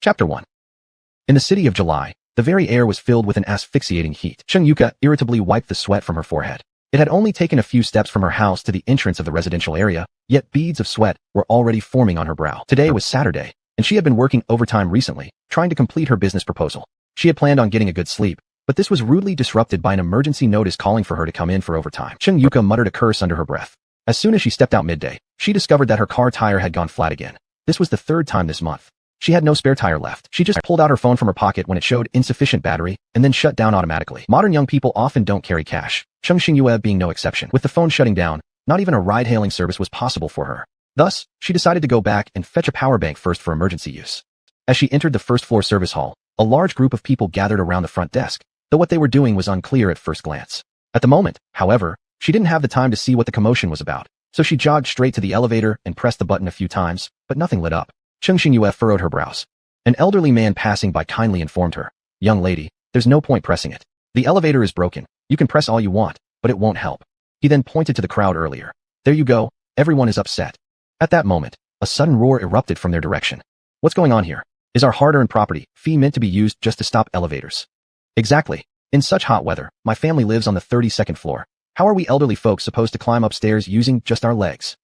Chapter 1. In the city of July, the very air was filled with an asphyxiating heat. Cheng Yuka irritably wiped the sweat from her forehead. It had only taken a few steps from her house to the entrance of the residential area, yet beads of sweat were already forming on her brow. Today was Saturday, and she had been working overtime recently, trying to complete her business proposal. She had planned on getting a good sleep, but this was rudely disrupted by an emergency notice calling for her to come in for overtime. Cheng Yuka muttered a curse under her breath. As soon as she stepped out midday, she discovered that her car tire had gone flat again. This was the third time this month. She had no spare tire left. She just pulled out her phone from her pocket when it showed insufficient battery and then shut down automatically. Modern young people often don't carry cash, Cheng Xingyue being no exception. With the phone shutting down, not even a ride-hailing service was possible for her. Thus, she decided to go back and fetch a power bank first for emergency use. As she entered the first-floor service hall, a large group of people gathered around the front desk, though what they were doing was unclear at first glance. At the moment, however, she didn't have the time to see what the commotion was about, so she jogged straight to the elevator and pressed the button a few times, but nothing lit up. Cheng Xingyue furrowed her brows. An elderly man passing by kindly informed her, "Young lady, there's no point pressing it. The elevator is broken. You can press all you want, but it won't help." He then pointed to the crowd earlier. "There you go, everyone is upset." At that moment, a sudden roar erupted from their direction. "What's going on here? Is our hard-earned property fee meant to be used just to stop elevators?" "Exactly. In such hot weather, my family lives on the 32nd floor. How are we elderly folks supposed to climb upstairs using just our legs?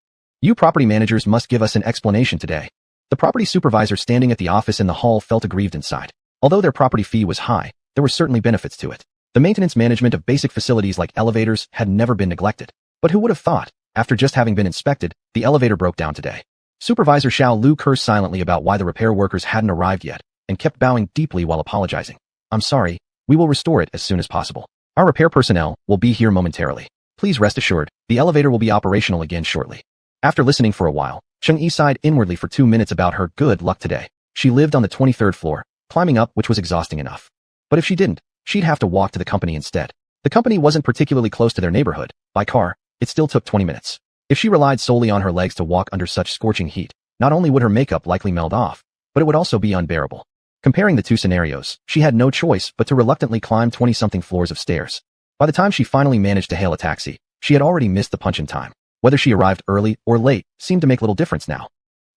You property managers must give us an explanation today." The property supervisor standing at the office in the hall felt aggrieved inside. Although their property fee was high, there were certainly benefits to it. The maintenance management of basic facilities like elevators had never been neglected. But who would have thought, after just having been inspected, the elevator broke down today? Supervisor Xiao Lu cursed silently about why the repair workers hadn't arrived yet, and kept bowing deeply while apologizing. "I'm sorry, we will restore it as soon as possible. Our repair personnel will be here momentarily. Please rest assured, the elevator will be operational again shortly." After listening for a while, Cheng Yi sighed inwardly for 2 minutes about her good luck today. She lived on the 23rd floor, climbing up which was exhausting enough. But if she didn't, she'd have to walk to the company instead. The company wasn't particularly close to their neighborhood. By car, it still took 20 minutes. If she relied solely on her legs to walk under such scorching heat, not only would her makeup likely melt off, but it would also be unbearable. Comparing the two scenarios, she had no choice but to reluctantly climb 20-something floors of stairs. By the time she finally managed to hail a taxi, she had already missed the punch-in time. Whether she arrived early or late seemed to make little difference now.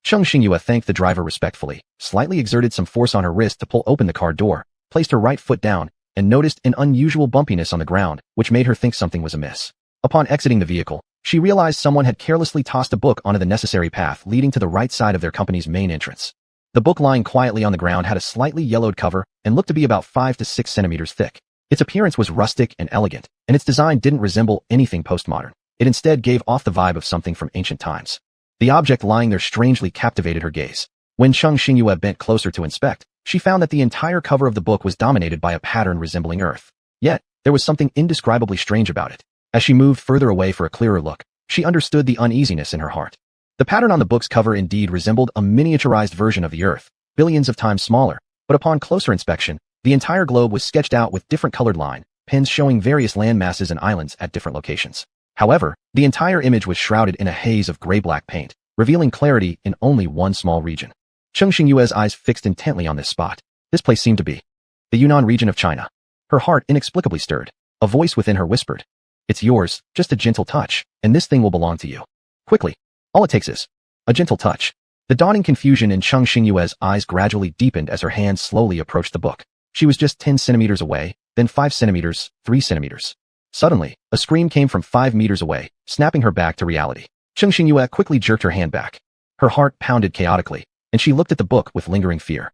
Cheng Xingyue thanked the driver respectfully, slightly exerted some force on her wrist to pull open the car door, placed her right foot down, and noticed an unusual bumpiness on the ground, which made her think something was amiss. Upon exiting the vehicle, she realized someone had carelessly tossed a book onto the necessary path leading to the right side of their company's main entrance. The book lying quietly on the ground had a slightly yellowed cover and looked to be about 5 to 6 centimeters thick. Its appearance was rustic and elegant, and its design didn't resemble anything postmodern. It instead gave off the vibe of something from ancient times. The object lying there strangely captivated her gaze. When Cheng Xingyue bent closer to inspect, she found that the entire cover of the book was dominated by a pattern resembling Earth. Yet, there was something indescribably strange about it. As she moved further away for a clearer look, she understood the uneasiness in her heart. The pattern on the book's cover indeed resembled a miniaturized version of the Earth, billions of times smaller, but upon closer inspection, the entire globe was sketched out with different colored line pens showing various land masses and islands at different locations. However, the entire image was shrouded in a haze of gray-black paint, revealing clarity in only one small region. Cheng Xingyue's eyes fixed intently on this spot. This place seemed to be the Yunnan region of China. Her heart inexplicably stirred. A voice within her whispered, "It's yours, just a gentle touch, and this thing will belong to you." Quickly. All it takes is a gentle touch. The dawning confusion in Cheng Xingyue's eyes gradually deepened as her hand slowly approached the book. She was just 10 centimeters away, then 5 centimeters, 3 centimeters. Suddenly, a scream came from 5 meters away, snapping her back to reality. Cheng Xingyue quickly jerked her hand back. Her heart pounded chaotically, and she looked at the book with lingering fear.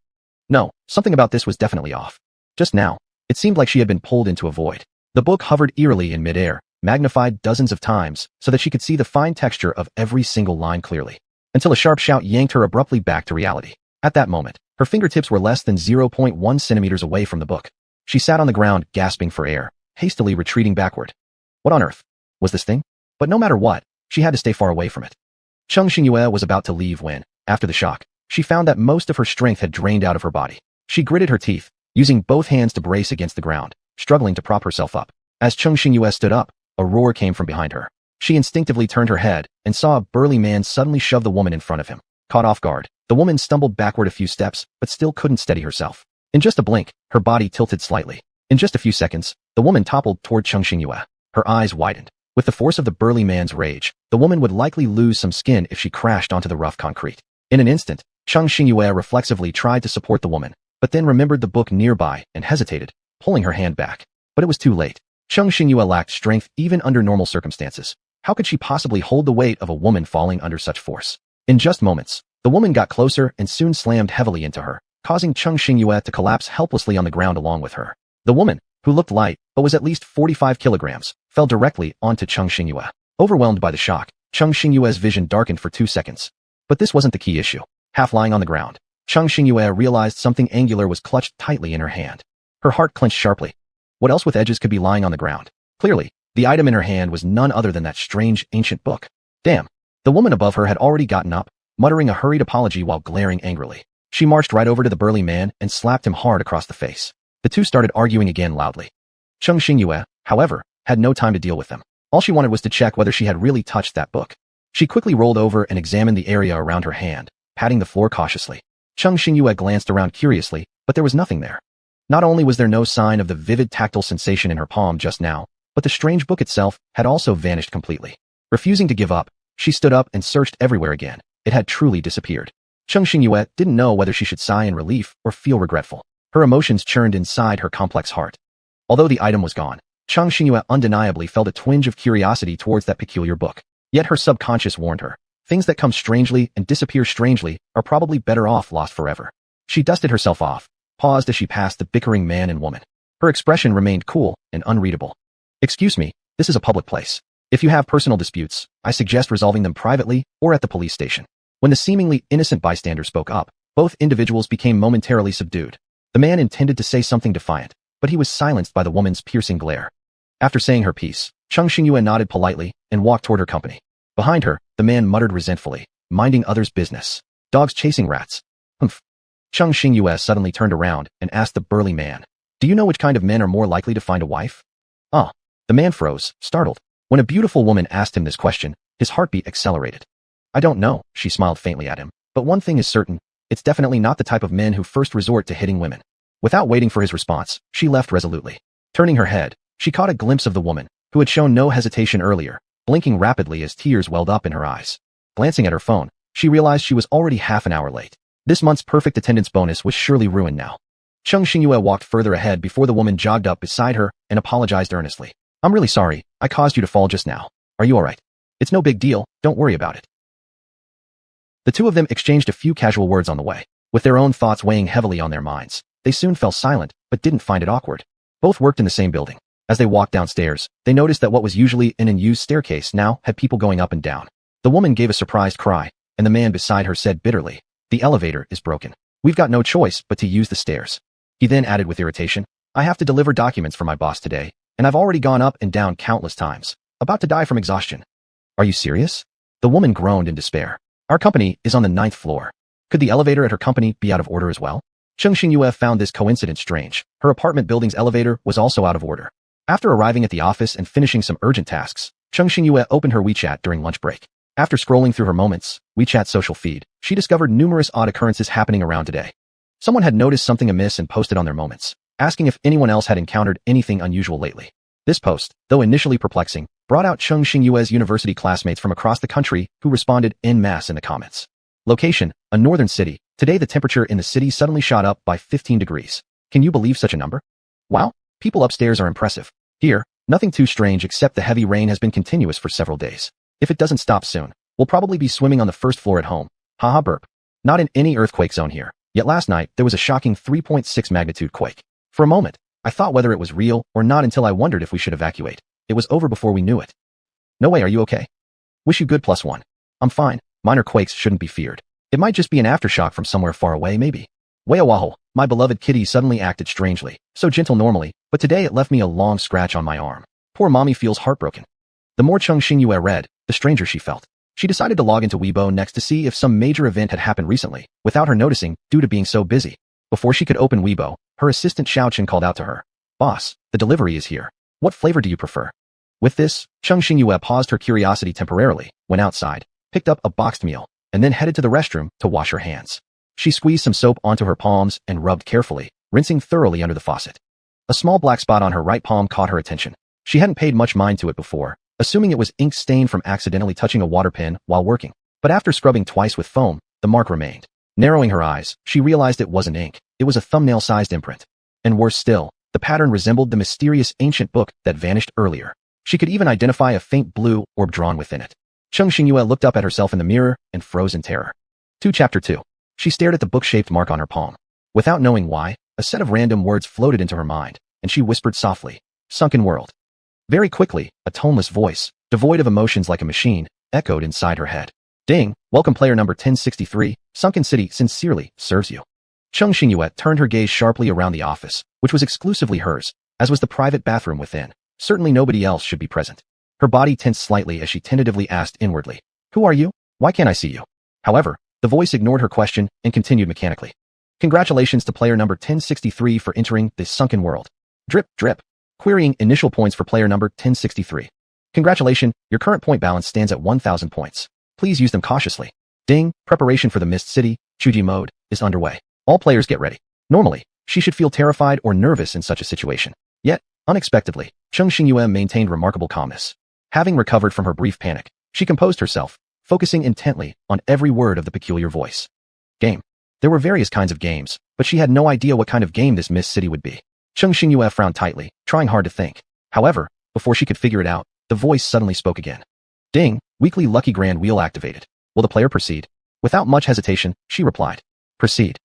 No, something about this was definitely off. Just now, it seemed like she had been pulled into a void. The book hovered eerily in midair, magnified dozens of times, so that she could see the fine texture of every single line clearly, until a sharp shout yanked her abruptly back to reality. At that moment, her fingertips were less than 0.1 centimeters away from the book. She sat on the ground, gasping for air, hastily retreating backward. What on earth was this thing? But no matter what, she had to stay far away from it. Cheng Xingyue was about to leave when, after the shock, she found that most of her strength had drained out of her body. She gritted her teeth, using both hands to brace against the ground, struggling to prop herself up. As Cheng Xingyue stood up, a roar came from behind her. She instinctively turned her head and saw a burly man suddenly shove the woman in front of him. Caught off guard, the woman stumbled backward a few steps, but still couldn't steady herself. In just a blink, her body tilted slightly. In just a few seconds, the woman toppled toward Cheng Xingyue. Her eyes widened. With the force of the burly man's rage, the woman would likely lose some skin if she crashed onto the rough concrete. In an instant, Cheng Xingyue reflexively tried to support the woman, but then remembered the book nearby and hesitated, pulling her hand back. But it was too late. Cheng Xingyue lacked strength even under normal circumstances. How could she possibly hold the weight of a woman falling under such force? In just moments, the woman got closer and soon slammed heavily into her, causing Cheng Xingyue to collapse helplessly on the ground along with her. The woman, who looked light but was at least 45 kilograms, fell directly onto Cheng Xingyue. Overwhelmed by the shock, Cheng Xingyue's vision darkened for 2 seconds. But this wasn't the key issue. Half lying on the ground, Cheng Xingyue realized something angular was clutched tightly in her hand. Her heart clenched sharply. What else with edges could be lying on the ground? Clearly, the item in her hand was none other than that strange, ancient book. Damn. The woman above her had already gotten up, muttering a hurried apology while glaring angrily. She marched right over to the burly man and slapped him hard across the face. The two started arguing again loudly. Cheng Xingyue, however, had no time to deal with them. All she wanted was to check whether she had really touched that book. She quickly rolled over and examined the area around her hand, patting the floor cautiously. Cheng Xingyue glanced around curiously, but there was nothing there. Not only was there no sign of the vivid tactile sensation in her palm just now, but the strange book itself had also vanished completely. Refusing to give up, she stood up and searched everywhere again. It had truly disappeared. Cheng Xingyue didn't know whether she should sigh in relief or feel regretful. Her emotions churned inside her complex heart. Although the item was gone, Cheng Xingyue undeniably felt a twinge of curiosity towards that peculiar book. Yet her subconscious warned her. Things that come strangely and disappear strangely are probably better off lost forever. She dusted herself off, paused as she passed the bickering man and woman. Her expression remained cool and unreadable. Excuse me, this is a public place. If you have personal disputes, I suggest resolving them privately or at the police station. When the seemingly innocent bystander spoke up, both individuals became momentarily subdued. The man intended to say something defiant, but he was silenced by the woman's piercing glare. After saying her piece, Cheng Xingyue nodded politely and walked toward her company. Behind her, the man muttered resentfully, minding others' business. Dogs chasing rats. Humph. Cheng Xingyue suddenly turned around and asked the burly man, do you know which kind of men are more likely to find a wife? Ah. The man froze, startled. When a beautiful woman asked him this question, his heartbeat accelerated. I don't know, she smiled faintly at him, but one thing is certain, it's definitely not the type of men who first resort to hitting women. Without waiting for his response, she left resolutely. Turning her head, she caught a glimpse of the woman, who had shown no hesitation earlier, blinking rapidly as tears welled up in her eyes. Glancing at her phone, she realized she was already half an hour late. This month's perfect attendance bonus was surely ruined now. Cheng Xingyue walked further ahead before the woman jogged up beside her and apologized earnestly. I'm really sorry, I caused you to fall just now. Are you alright? It's no big deal, don't worry about it. The two of them exchanged a few casual words on the way. With their own thoughts weighing heavily on their minds, they soon fell silent, but didn't find it awkward. Both worked in the same building. As they walked downstairs, they noticed that what was usually an unused staircase now had people going up and down. The woman gave a surprised cry, and the man beside her said bitterly, the elevator is broken. We've got no choice but to use the stairs. He then added with irritation, I have to deliver documents for my boss today, and I've already gone up and down countless times, about to die from exhaustion. Are you serious? The woman groaned in despair. Our company is on the 9th floor. Could the elevator at her company be out of order as well? Cheng Xingyue found this coincidence strange. Her apartment building's elevator was also out of order. After arriving at the office and finishing some urgent tasks, Cheng Xingyue opened her WeChat during lunch break. After scrolling through her Moments, WeChat social feed, she discovered numerous odd occurrences happening around today. Someone had noticed something amiss and posted on their Moments, asking if anyone else had encountered anything unusual lately. This post, though initially perplexing, brought out Cheng Xingyue's university classmates from across the country who responded en masse in the comments. Location, a northern city. Today the temperature in the city suddenly shot up by 15 degrees. Can you believe such a number? Wow, people upstairs are impressive. Here, nothing too strange except the heavy rain has been continuous for several days. If it doesn't stop soon, we'll probably be swimming on the first floor at home. Haha burp. Not in any earthquake zone here. Yet last night, there was a shocking 3.6 magnitude quake. For a moment, I thought whether it was real or not until I wondered if we should evacuate. It was over before we knew it. No way, are you okay? Wish you good +1. I'm fine. Minor quakes shouldn't be feared. It might just be an aftershock from somewhere far away, maybe. Wahawaho, my beloved kitty suddenly acted strangely. So gentle normally, but today it left me a long scratch on my arm. Poor mommy feels heartbroken. The more Cheng Xingyue read, the stranger she felt. She decided to log into Weibo next to see if some major event had happened recently, without her noticing, due to being so busy. Before she could open Weibo, her assistant Xiaochen called out to her. Boss, the delivery is here. What flavor do you prefer? With this, Cheng Xingyue paused her curiosity temporarily, went outside, picked up a boxed meal, and then headed to the restroom to wash her hands. She squeezed some soap onto her palms and rubbed carefully, rinsing thoroughly under the faucet. A small black spot on her right palm caught her attention. She hadn't paid much mind to it before, assuming it was ink stain from accidentally touching a water pen while working. But after scrubbing twice with foam, the mark remained. Narrowing her eyes, she realized it wasn't ink. It was a thumbnail-sized imprint. And worse still, the pattern resembled the mysterious ancient book that vanished earlier. She could even identify a faint blue orb drawn within it. Cheng Xingyue looked up at herself in the mirror and froze in terror. Chapter 2. She stared at the book-shaped mark on her palm. Without knowing why, a set of random words floated into her mind, and she whispered softly, "Sunken world." Very quickly, a toneless voice, devoid of emotions like a machine, echoed inside her head. "Ding, welcome player number 1063, Sunken City sincerely serves you." Cheng Xingyue turned her gaze sharply around the office, which was exclusively hers, as was the private bathroom within. Certainly nobody else should be present. Her body tensed slightly as she tentatively asked inwardly, "Who are you? Why can't I see you?" However, the voice ignored her question and continued mechanically. "Congratulations to player number 1063 for entering this sunken world. Drip, drip. Querying initial points for player number 1063. Congratulations, your current point balance stands at 1,000 points. Please use them cautiously. Ding, preparation for the Mist City, Chuji mode, is underway. All players get ready." Normally, she should feel terrified or nervous in such a situation. Yet, unexpectedly, Cheng Xingyue maintained remarkable calmness. Having recovered from her brief panic, she composed herself, focusing intently on every word of the peculiar voice. Game. There were various kinds of games, but she had no idea what kind of game this Mist City would be. Cheng Xingyue frowned tightly, trying hard to think. However, before she could figure it out, the voice suddenly spoke again. Ding, weekly lucky grand wheel activated. Will the player proceed? Without much hesitation, she replied. Proceed.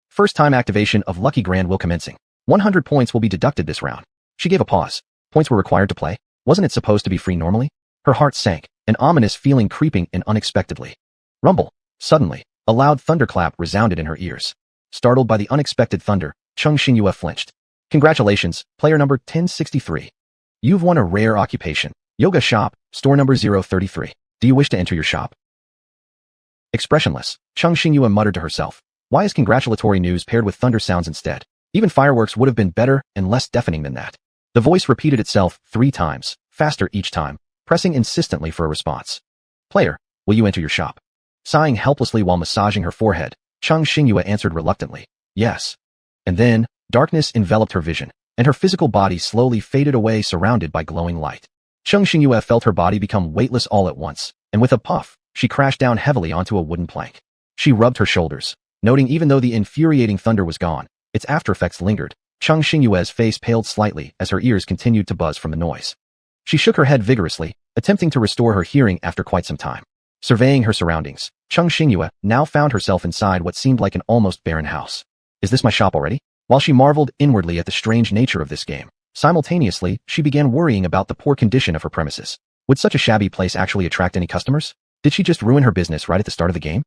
First time activation of lucky grand wheel commencing. 100 points will be deducted this round. She gave a pause. Points were required to play? Wasn't it supposed to be free normally? Her heart sank, an ominous feeling creeping in unexpectedly. Rumble. Suddenly, a loud thunderclap resounded in her ears. Startled by the unexpected thunder, Cheng Xingyue flinched. Congratulations, player number 1063. You've won a rare occupation. Yoga shop, store number 033. Do you wish to enter your shop? Expressionless, Cheng Xingyue muttered to herself. Why is congratulatory news paired with thunder sounds instead? Even fireworks would have been better and less deafening than that. The voice repeated itself 3 times, faster each time, pressing insistently for a response. Player, will you enter your shop? Sighing helplessly while massaging her forehead, Cheng Xingyue answered reluctantly, yes. And then, darkness enveloped her vision, and her physical body slowly faded away surrounded by glowing light. Cheng Xingyue felt her body become weightless all at once, and with a puff, she crashed down heavily onto a wooden plank. She rubbed her shoulders, noting even though the infuriating thunder was gone, its aftereffects lingered. Cheng Xingyue's face paled slightly as her ears continued to buzz from the noise. She shook her head vigorously, attempting to restore her hearing after quite some time. Surveying her surroundings, Cheng Xingyue now found herself inside what seemed like an almost barren house. Is this my shop already? While she marveled inwardly at the strange nature of this game, simultaneously, she began worrying about the poor condition of her premises. Would such a shabby place actually attract any customers? Did she just ruin her business right at the start of the game?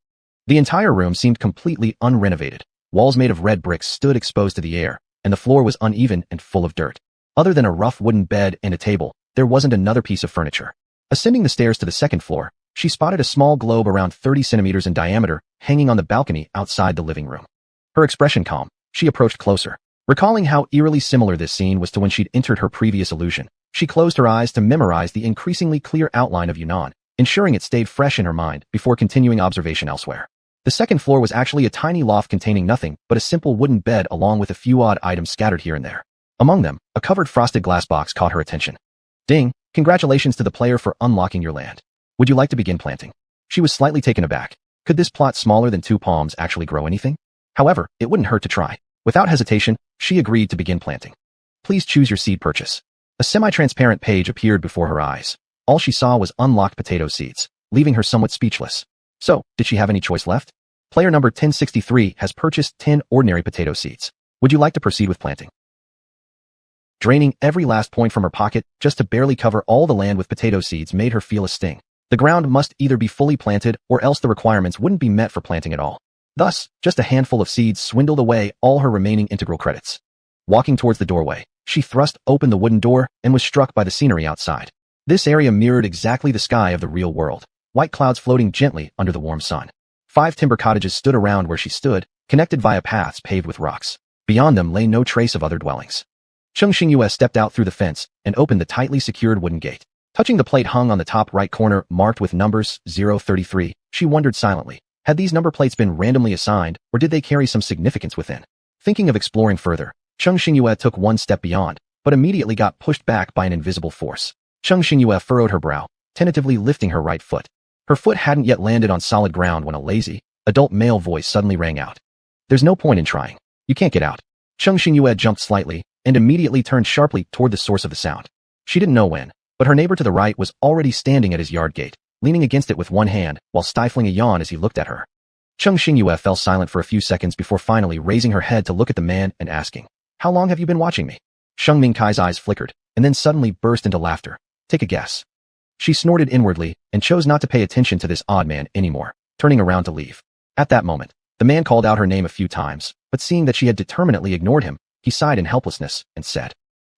The entire room seemed completely unrenovated. Walls made of red bricks stood exposed to the air, and the floor was uneven and full of dirt. Other than a rough wooden bed and a table, there wasn't another piece of furniture. Ascending the stairs to the second floor, she spotted a small globe around 30 centimeters in diameter hanging on the balcony outside the living room. Her expression calm, she approached closer. Recalling how eerily similar this scene was to when she'd entered her previous illusion, she closed her eyes to memorize the increasingly clear outline of Yunnan, ensuring it stayed fresh in her mind before continuing observation elsewhere. The second floor was actually a tiny loft containing nothing but a simple wooden bed along with a few odd items scattered here and there. Among them, a covered frosted glass box caught her attention. Ding, congratulations to the player for unlocking your land. Would you like to begin planting? She was slightly taken aback. Could this plot smaller than 2 palms actually grow anything? However, it wouldn't hurt to try. Without hesitation, she agreed to begin planting. Please choose your seed purchase. A semi-transparent page appeared before her eyes. All she saw was unlocked potato seeds, leaving her somewhat speechless. So, did she have any choice left? Player number 1063 has purchased 10 ordinary potato seeds. Would you like to proceed with planting? Draining every last point from her pocket just to barely cover all the land with potato seeds made her feel a sting. The ground must either be fully planted or else the requirements wouldn't be met for planting at all. Thus, just a handful of seeds swindled away all her remaining integral credits. Walking towards the doorway, she thrust open the wooden door and was struck by the scenery outside. This area mirrored exactly the sky of the real world, white clouds floating gently under the warm sun. 5 timber cottages stood around where she stood, connected via paths paved with rocks. Beyond them lay no trace of other dwellings. Cheng Xingyue stepped out through the fence and opened the tightly secured wooden gate. Touching the plate hung on the top right corner marked with numbers 033, she wondered silently. Had these number plates been randomly assigned, or did they carry some significance within? Thinking of exploring further, Cheng Xingyue took one step beyond, but immediately got pushed back by an invisible force. Cheng Xingyue furrowed her brow, tentatively lifting her right foot. Her foot hadn't yet landed on solid ground when a lazy, adult male voice suddenly rang out. There's no point in trying. You can't get out. Cheng Xingyue jumped slightly and immediately turned sharply toward the source of the sound. She didn't know when, but her neighbor to the right was already standing at his yard gate, leaning against it with one hand while stifling a yawn as he looked at her. Cheng Xingyue fell silent for a few seconds before finally raising her head to look at the man and asking, "How long have you been watching me?" Sheng Mingkai's eyes flickered and then suddenly burst into laughter. Take a guess. She snorted inwardly and chose not to pay attention to this odd man anymore, turning around to leave. At that moment, the man called out her name a few times, but seeing that she had determinedly ignored him, he sighed in helplessness and said,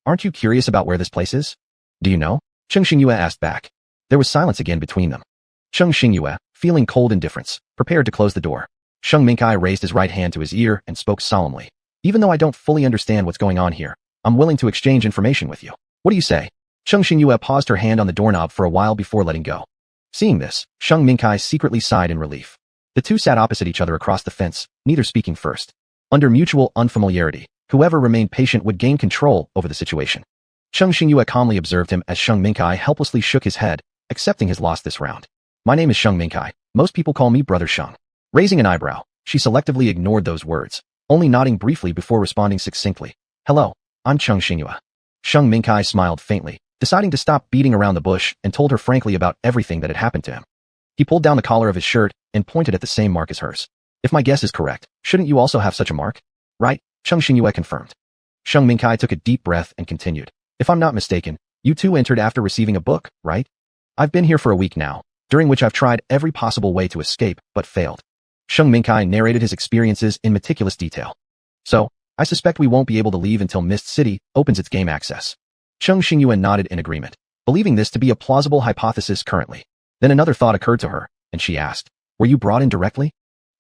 "Aren't you curious about where this place is?" "Do you know?" Cheng Xingyue asked back. There was silence again between them. Cheng Xingyue, feeling cold indifference, prepared to close the door. Sheng Mingkai raised his right hand to his ear and spoke solemnly. "Even though I don't fully understand what's going on here, I'm willing to exchange information with you. What do you say?" Cheng Xingyue paused her hand on the doorknob for a while before letting go. Seeing this, Sheng Mingkai secretly sighed in relief. The two sat opposite each other across the fence, neither speaking first. Under mutual unfamiliarity, whoever remained patient would gain control over the situation. Cheng Xingyue calmly observed him as Sheng Mingkai helplessly shook his head, accepting his loss this round. "My name is Sheng Mingkai. Most people call me Brother Sheng." Raising an eyebrow, she selectively ignored those words, only nodding briefly before responding succinctly. "Hello, I'm Cheng Xingyue." Sheng Mingkai smiled faintly, deciding to stop beating around the bush and told her frankly about everything that had happened to him. He pulled down the collar of his shirt and pointed at the same mark as hers. "If my guess is correct, shouldn't you also have such a mark?" "Right," Cheng Xingyue confirmed. Sheng Mingkai took a deep breath and continued. "If I'm not mistaken, you two entered after receiving a book, right? I've been here for a week now, during which I've tried every possible way to escape, but failed." Sheng Mingkai narrated his experiences in meticulous detail. "So, I suspect we won't be able to leave until Mist City opens its game access." Cheng Xingyue nodded in agreement, believing this to be a plausible hypothesis currently. Then another thought occurred to her, and she asked, "Were you brought in directly?"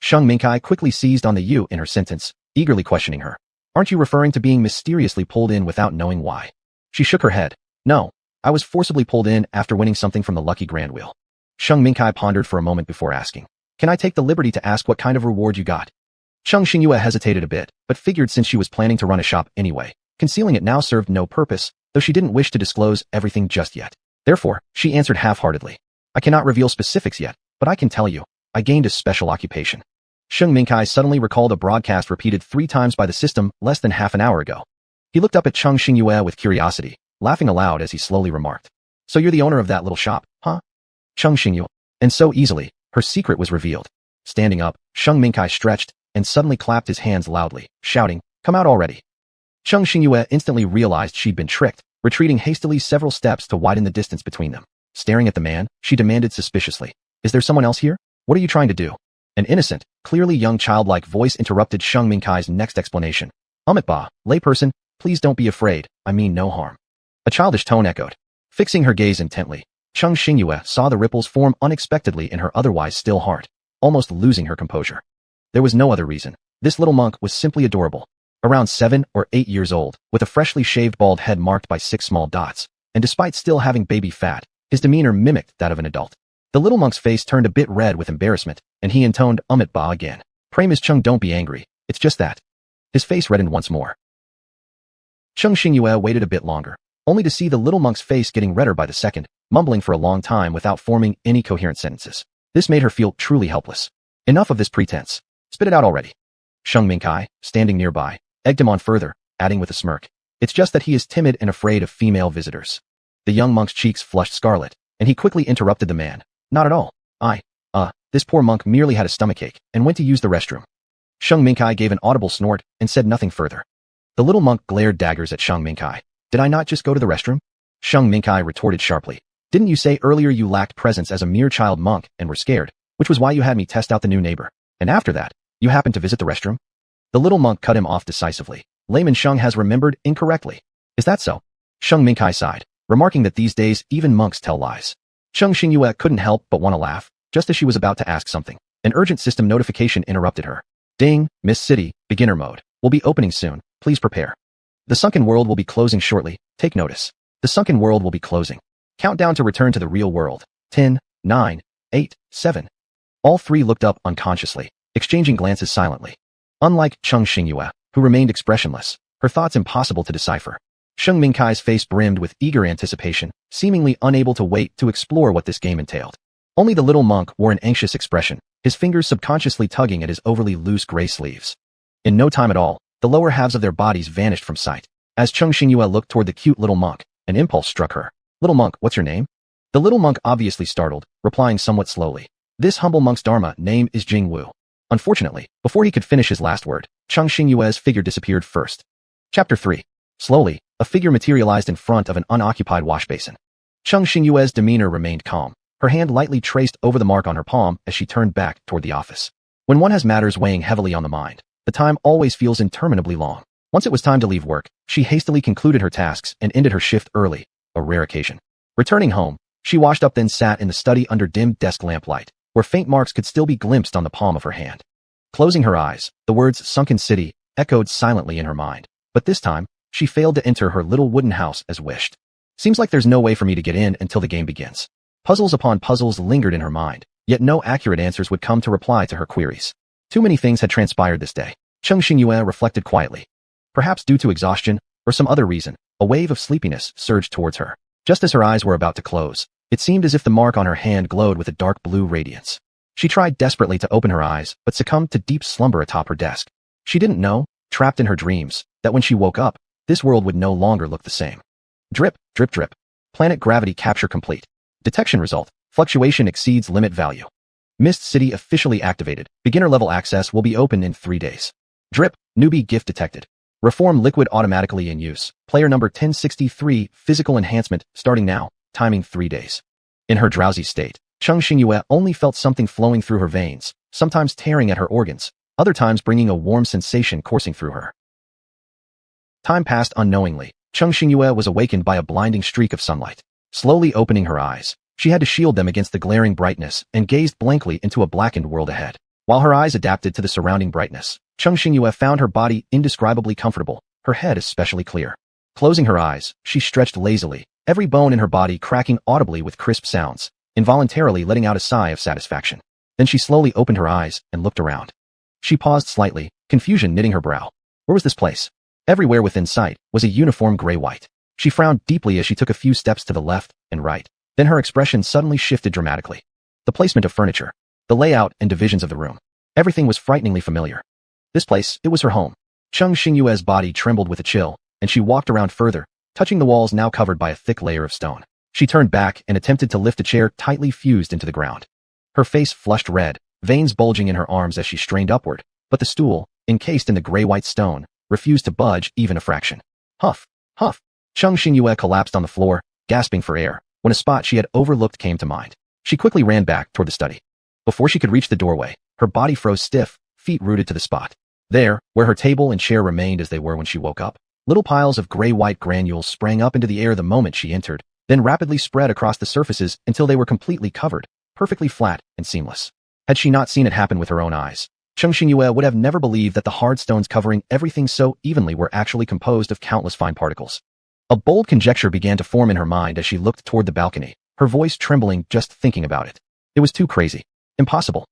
Sheng Mingkai quickly seized on the "you" in her sentence, eagerly questioning her. "Aren't you referring to being mysteriously pulled in without knowing why?" She shook her head. "No, I was forcibly pulled in after winning something from the lucky grand wheel." Sheng Mingkai pondered for a moment before asking, "Can I take the liberty to ask what kind of reward you got?" Cheng Xingyue hesitated a bit, but figured since she was planning to run a shop anyway, concealing it now served no purpose, though she didn't wish to disclose everything just yet. Therefore, she answered half-heartedly, "I cannot reveal specifics yet, but I can tell you, I gained a special occupation." Sheng Mingkai suddenly recalled a broadcast repeated 3 times by the system less than half an hour ago. He looked up at Cheng Xingyue with curiosity, laughing aloud as he slowly remarked, "So you're the owner of that little shop, huh?" Cheng Xingyue. And so easily, her secret was revealed. Standing up, Sheng Mingkai stretched and suddenly clapped his hands loudly, shouting, "Come out already." Cheng Xingyue instantly realized she'd been tricked, retreating hastily several steps to widen the distance between them. Staring at the man, she demanded suspiciously, "Is there someone else here? What are you trying to do?" An innocent, clearly young childlike voice interrupted Sheng Mingkai's next explanation. "Ba, layperson, please don't be afraid, I mean no harm." A childish tone echoed. Fixing her gaze intently, Cheng Xingyue saw the ripples form unexpectedly in her otherwise still heart, almost losing her composure. There was no other reason. This little monk was simply adorable. Around 7 or 8 years old, with a freshly shaved bald head marked by 6 small dots, and despite still having baby fat, his demeanor mimicked that of an adult. The little monk's face turned a bit red with embarrassment, and he intoned ba again. "Pray Miss Cheng, don't be angry, it's just that." His face reddened once more. Cheng Xingyue waited a bit longer, only to see the little monk's face getting redder by the second, mumbling for a long time without forming any coherent sentences. This made her feel truly helpless. Enough of this pretense. Spit it out already. Sheng Mingkai, standing nearby, egged him on further, adding with a smirk, "It's just that he is timid and afraid of female visitors." The young monk's cheeks flushed scarlet, and he quickly interrupted the man. "Not at all. This poor monk merely had a stomachache and went to use the restroom." Sheng Mingkai gave an audible snort and said nothing further. The little monk glared daggers at Sheng Mingkai. "Did I not just go to the restroom?" Sheng Mingkai retorted sharply. "Didn't you say earlier you lacked presence as a mere child monk and were scared, which was why you had me test out the new neighbor, and after that, you happened to visit the restroom?" The little monk cut him off decisively. "Layman Sheng has remembered incorrectly." "Is that so?" Sheng Mingkai sighed, remarking that these days even monks tell lies. Cheng Xingyue couldn't help but want to laugh, just as she was about to ask something. An urgent system notification interrupted her. "Ding, Miss City, beginner mode. Will be opening soon, please prepare. The sunken world will be closing shortly, take notice. The sunken world will be closing. Countdown to return to the real world. 10, 9, 8, 7. All 3 looked up unconsciously, exchanging glances silently. Unlike Cheng Xingyue, who remained expressionless, her thoughts impossible to decipher. Sheng Mingkai's face brimmed with eager anticipation, seemingly unable to wait to explore what this game entailed. Only the little monk wore an anxious expression, his fingers subconsciously tugging at his overly loose gray sleeves. In no time at all, the lower halves of their bodies vanished from sight. As Cheng Xingyue looked toward the cute little monk, an impulse struck her. "Little monk, what's your name?" The little monk obviously startled, replying somewhat slowly. "This humble monk's dharma name is Jing Wu." Unfortunately, before he could finish his last word, Cheng Xingyue's figure disappeared first. Chapter 3. Slowly, a figure materialized in front of an unoccupied wash basin. Cheng Xingyue's demeanor remained calm. Her hand lightly traced over the mark on her palm as she turned back toward the office. When one has matters weighing heavily on the mind, the time always feels interminably long. Once it was time to leave work, she hastily concluded her tasks and ended her shift early, a rare occasion. Returning home, she washed up then sat in the study under dim desk lamplight, where faint marks could still be glimpsed on the palm of her hand. Closing her eyes, the words "sunken city" echoed silently in her mind, but this time, she failed to enter her little wooden house as wished. Seems like there's no way for me to get in until the game begins. Puzzles upon puzzles lingered in her mind, yet no accurate answers would come to reply to her queries. Too many things had transpired this day. Cheng Xingyue reflected quietly. Perhaps due to exhaustion, or some other reason, a wave of sleepiness surged towards her. Just as her eyes were about to close, it seemed as if the mark on her hand glowed with a dark blue radiance. She tried desperately to open her eyes, but succumbed to deep slumber atop her desk. She didn't know, trapped in her dreams, that when she woke up, this world would no longer look the same. Drip, drip, drip. Planet gravity capture complete. Detection result, fluctuation exceeds limit value. Mist City officially activated. Beginner level access will be open in 3 days. Drip, newbie gift detected. Reform liquid automatically in use. Player number 1063, physical enhancement, starting now, timing 3 days. In her drowsy state, Cheng Xingyue only felt something flowing through her veins, sometimes tearing at her organs, other times bringing a warm sensation coursing through her. Time passed unknowingly. Cheng Xingyue was awakened by a blinding streak of sunlight. Slowly opening her eyes, she had to shield them against the glaring brightness and gazed blankly into a blackened world ahead. While her eyes adapted to the surrounding brightness, Cheng Xingyue found her body indescribably comfortable, her head especially clear. Closing her eyes, she stretched lazily, every bone in her body cracking audibly with crisp sounds, involuntarily letting out a sigh of satisfaction. Then she slowly opened her eyes and looked around. She paused slightly, confusion knitting her brow. Where was this place? Everywhere within sight was a uniform gray-white. She frowned deeply as she took a few steps to the left and right. Then her expression suddenly shifted dramatically. The placement of furniture, the layout and divisions of the room. Everything was frighteningly familiar. This place, it was her home. Cheng Xingyue's body trembled with a chill, and she walked around further, touching the walls now covered by a thick layer of stone. She turned back and attempted to lift a chair tightly fused into the ground. Her face flushed red, veins bulging in her arms as she strained upward, but the stool, encased in the gray-white stone, refused to budge even a fraction. Huff, huff. Cheng Xingyue collapsed on the floor, gasping for air, when a spot she had overlooked came to mind. She quickly ran back toward the study. Before she could reach the doorway, her body froze stiff, feet rooted to the spot. There, where her table and chair remained as they were when she woke up, little piles of gray-white granules sprang up into the air the moment she entered, then rapidly spread across the surfaces until they were completely covered, perfectly flat and seamless. Had she not seen it happen with her own eyes, Cheng Xingyue would have never believed that the hard stones covering everything so evenly were actually composed of countless fine particles. A bold conjecture began to form in her mind as she looked toward the balcony, her voice trembling just thinking about it. It was too crazy. Impossible.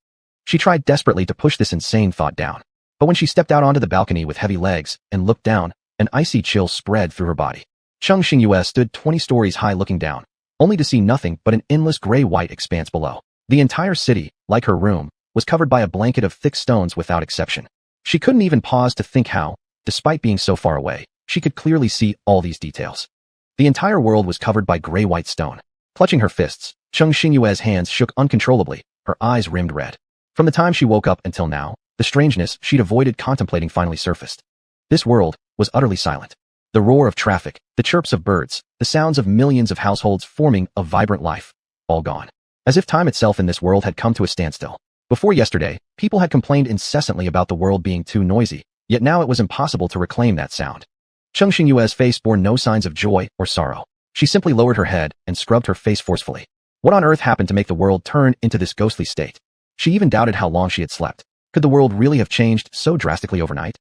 She tried desperately to push this insane thought down. But when she stepped out onto the balcony with heavy legs and looked down, an icy chill spread through her body. Cheng Xingyue stood 20 stories high looking down, only to see nothing but an endless gray-white expanse below. The entire city, like her room, was covered by a blanket of thick stones without exception. She couldn't even pause to think how, despite being so far away, she could clearly see all these details. The entire world was covered by gray-white stone. Clutching her fists, Cheng Xingyue's hands shook uncontrollably, her eyes rimmed red. From the time she woke up until now, the strangeness she'd avoided contemplating finally surfaced. This world was utterly silent. The roar of traffic, the chirps of birds, the sounds of millions of households forming a vibrant life, all gone. As if time itself in this world had come to a standstill. Before yesterday, people had complained incessantly about the world being too noisy, yet now it was impossible to reclaim that sound. Cheng Xingyue's face bore no signs of joy or sorrow. She simply lowered her head and scrubbed her face forcefully. What on earth happened to make the world turn into this ghostly state? She even doubted how long she had slept. Could the world really have changed so drastically overnight?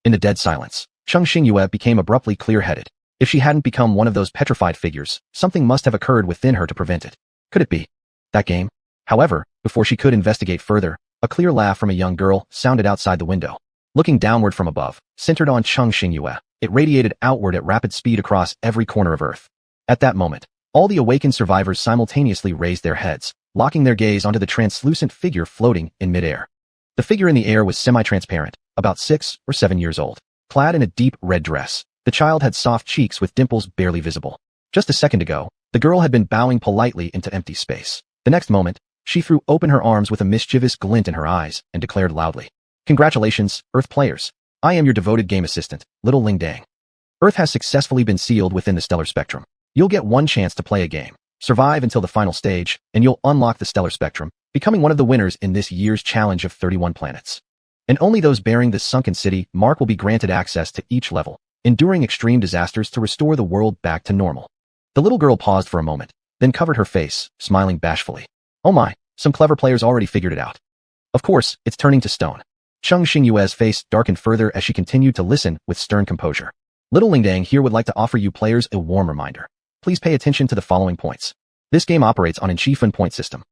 In the dead silence, Cheng Xingyue became abruptly clear-headed. If she hadn't become one of those petrified figures, something must have occurred within her to prevent it. Could it be that game? However, before she could investigate further, a clear laugh from a young girl sounded outside the window. Looking downward from above, centered on Cheng Xingyue, it radiated outward at rapid speed across every corner of Earth. At that moment, All the awakened survivors simultaneously raised their heads, locking their gaze onto the translucent figure floating in midair. The figure in the air was semi-transparent, about 6 or 7 years old. Clad in a deep red dress, the child had soft cheeks with dimples barely visible. Just a second ago, the girl had been bowing politely into empty space. The next moment, she threw open her arms with a mischievous glint in her eyes and declared loudly, "Congratulations, Earth players. I am your devoted game assistant, Little Ling Dang. Earth has successfully been sealed within the stellar spectrum. You'll get one chance to play a game, survive until the final stage, and you'll unlock the stellar spectrum, becoming one of the winners in this year's challenge of 31 planets. And only those bearing the sunken city mark will be granted access to each level, enduring extreme disasters to restore the world back to normal." The little girl paused for a moment, then covered her face, smiling bashfully. "Oh my, some clever players already figured it out. Of course, it's turning to stone." Cheng Xingyue's face darkened further as she continued to listen with stern composure. "Little Lingdang here would like to offer you players a warm reminder. Please pay attention to the following points. This game operates on an achievement point system.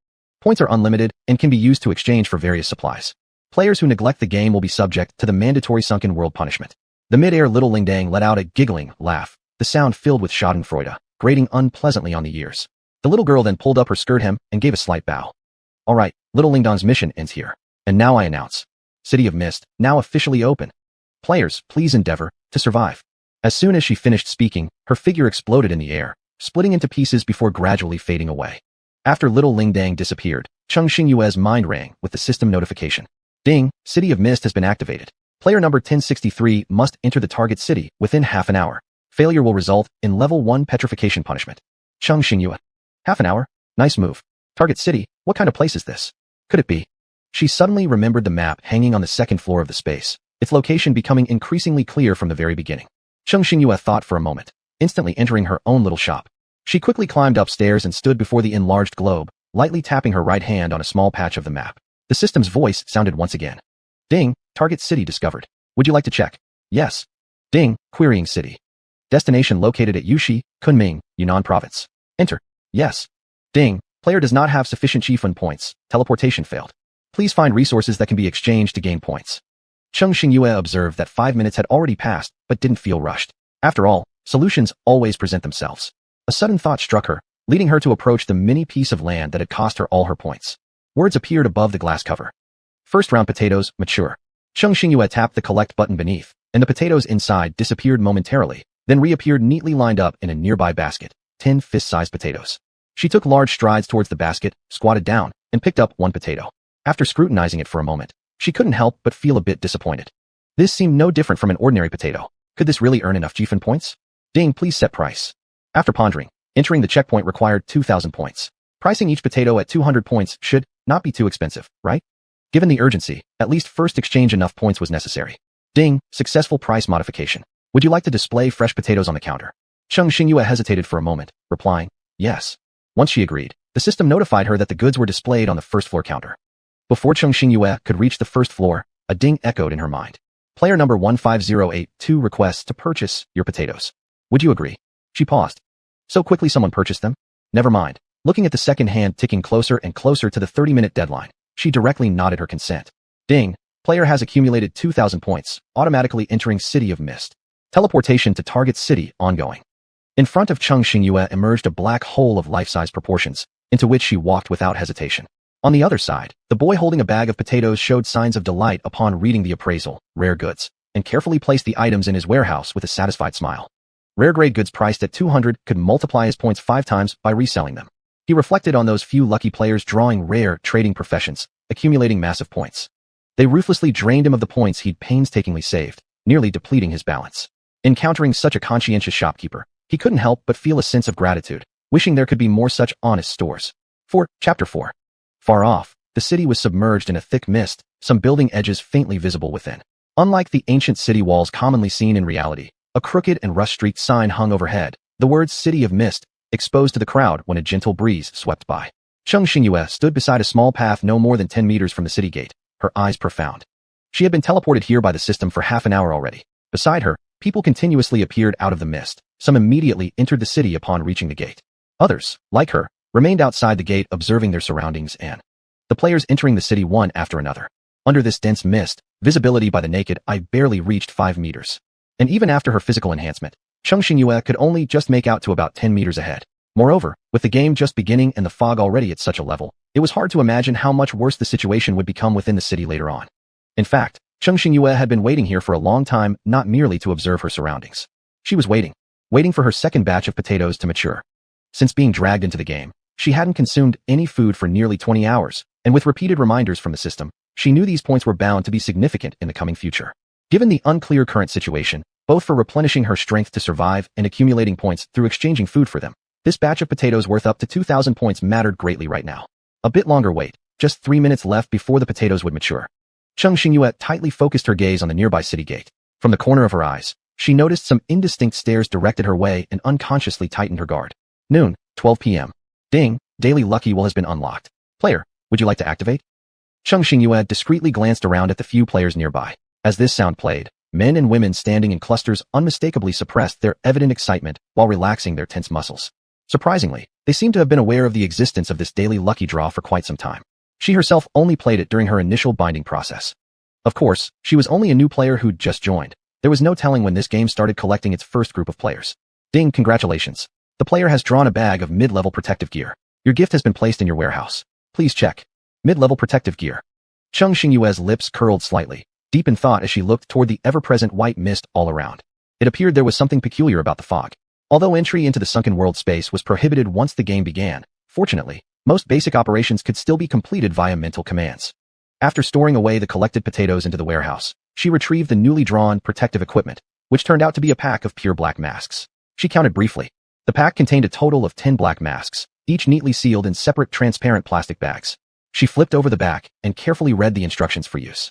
Points are unlimited and can be used to exchange for various supplies. Players who neglect the game will be subject to the mandatory sunken world punishment." The mid-air Little Lingdang let out a giggling laugh, the sound filled with schadenfreude, grating unpleasantly on the ears. The little girl then pulled up her skirt hem and gave a slight bow. "All right, Little Lingdang's mission ends here. And now I announce, City of Mist, now officially open. Players, please endeavor to survive." As soon as she finished speaking, her figure exploded in the air, splitting into pieces before gradually fading away. After Little Lingdang disappeared, Cheng Xingyue's mind rang with the system notification. "Ding, City of Mist has been activated. Player number 1063 must enter the target city within half an hour. Failure will result in level 1 petrification punishment." Cheng Xingyue. Half an hour? Nice move. Target city? What kind of place is this? Could it be? She suddenly remembered the map hanging on the second floor of the space, its location becoming increasingly clear from the very beginning. Cheng Xingyue thought for a moment, instantly entering her own little shop. She quickly climbed upstairs and stood before the enlarged globe, lightly tapping her right hand on a small patch of the map. The system's voice sounded once again. "Ding, target city discovered. Would you like to check?" "Yes." "Ding, querying city. Destination located at Yushi, Kunming, Yunnan Province. Enter." "Yes." "Ding, player does not have sufficient Chifun points. Teleportation failed. Please find resources that can be exchanged to gain points." Cheng Xingyue observed that 5 minutes had already passed, but didn't feel rushed. After all, solutions always present themselves. A sudden thought struck her, leading her to approach the mini piece of land that had cost her all her points. Words appeared above the glass cover. "First round potatoes, mature." Cheng Xingyue tapped the collect button beneath, and the potatoes inside disappeared momentarily, then reappeared neatly lined up in a nearby basket, 10 fist-sized potatoes. She took large strides towards the basket, squatted down, and picked up one potato. After scrutinizing it for a moment, she couldn't help but feel a bit disappointed. This seemed no different from an ordinary potato. Could this really earn enough Chifun points? "Ding, please set price." After pondering, entering the checkpoint required 2,000 points. Pricing each potato at 200 points should not be too expensive, right? Given the urgency, at least first exchange enough points was necessary. "Ding, successful price modification. Would you like to display fresh potatoes on the counter?" Cheng Xingyue hesitated for a moment, replying, "Yes." Once she agreed, the system notified her that the goods were displayed on the first floor counter. Before Cheng Xingyue could reach the first floor, a ding echoed in her mind. "Player number 15082 requests to purchase your potatoes. Would you agree?" She paused. So quickly someone purchased them? Never mind. Looking at the second hand ticking closer and closer to the 30-minute deadline, she directly nodded her consent. "Ding, player has accumulated 2,000 points, automatically entering City of Mist. Teleportation to target city ongoing." In front of Cheng Xingyue emerged a black hole of life-size proportions, into which she walked without hesitation. On the other side, the boy holding a bag of potatoes showed signs of delight upon reading the appraisal, rare goods, and carefully placed the items in his warehouse with a satisfied smile. Rare-grade goods priced at 200 could multiply his points 5 times by reselling them. He reflected on those few lucky players drawing rare trading professions, accumulating massive points. They ruthlessly drained him of the points he'd painstakingly saved, nearly depleting his balance. Encountering such a conscientious shopkeeper, he couldn't help but feel a sense of gratitude, wishing there could be more such honest stores. Chapter 4. Far off, the city was submerged in a thick mist, some building edges faintly visible within. Unlike the ancient city walls commonly seen in reality, a crooked and rust-streaked sign hung overhead, the words City of Mist, exposed to the crowd when a gentle breeze swept by. Cheng Xingyue stood beside a small path no more than 10 meters from the city gate, her eyes profound. She had been teleported here by the system for half an hour already. Beside her, people continuously appeared out of the mist. Some immediately entered the city upon reaching the gate. Others, like her, remained outside the gate observing their surroundings and the players entering the city one after another. Under this dense mist, visibility by the naked eye barely reached 5 meters. And even after her physical enhancement, Cheng Xingyue could only just make out to about 10 meters ahead. Moreover, with the game just beginning and the fog already at such a level, it was hard to imagine how much worse the situation would become within the city later on. In fact, Cheng Xingyue had been waiting here for a long time, not merely to observe her surroundings. She was waiting for her second batch of potatoes to mature. Since being dragged into the game, she hadn't consumed any food for nearly 20 hours, and with repeated reminders from the system, she knew these points were bound to be significant in the coming future. Given the unclear current situation, both for replenishing her strength to survive and accumulating points through exchanging food for them, this batch of potatoes worth up to 2,000 points mattered greatly right now. A bit longer wait, just 3 minutes left before the potatoes would mature. Cheng Xingyue tightly focused her gaze on the nearby city gate. From the corner of her eyes, she noticed some indistinct stares directed her way and unconsciously tightened her guard. Noon, 12 p.m. Ding, Daily Lucky Will has been unlocked. Player, would you like to activate? Cheng Xingyue discreetly glanced around at the few players nearby. As this sound played, men and women standing in clusters unmistakably suppressed their evident excitement while relaxing their tense muscles. Surprisingly, they seemed to have been aware of the existence of this daily lucky draw for quite some time. She herself only played it during her initial binding process. Of course, she was only a new player who'd just joined. There was no telling when this game started collecting its first group of players. Ding, congratulations. The player has drawn a bag of mid-level protective gear. Your gift has been placed in your warehouse. Please check. Mid-level protective gear. Cheng Xingyue's lips curled slightly, deep in thought as she looked toward the ever-present white mist all around. It appeared there was something peculiar about the fog. Although entry into the sunken world space was prohibited once the game began, fortunately, most basic operations could still be completed via mental commands. After storing away the collected potatoes into the warehouse, she retrieved the newly drawn protective equipment, which turned out to be a pack of pure black masks. She counted briefly. The pack contained a total of 10 black masks, each neatly sealed in separate transparent plastic bags. She flipped over the back and carefully read the instructions for use.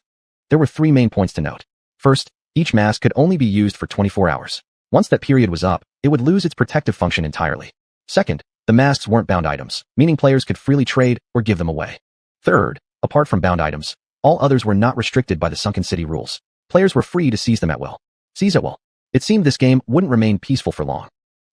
There were 3 main points to note. First, each mask could only be used for 24 hours. Once that period was up, it would lose its protective function entirely. Second, the masks weren't bound items, meaning players could freely trade or give them away. Third, apart from bound items, all others were not restricted by the Sunken City rules. Players were free to seize them at will. It seemed this game wouldn't remain peaceful for long.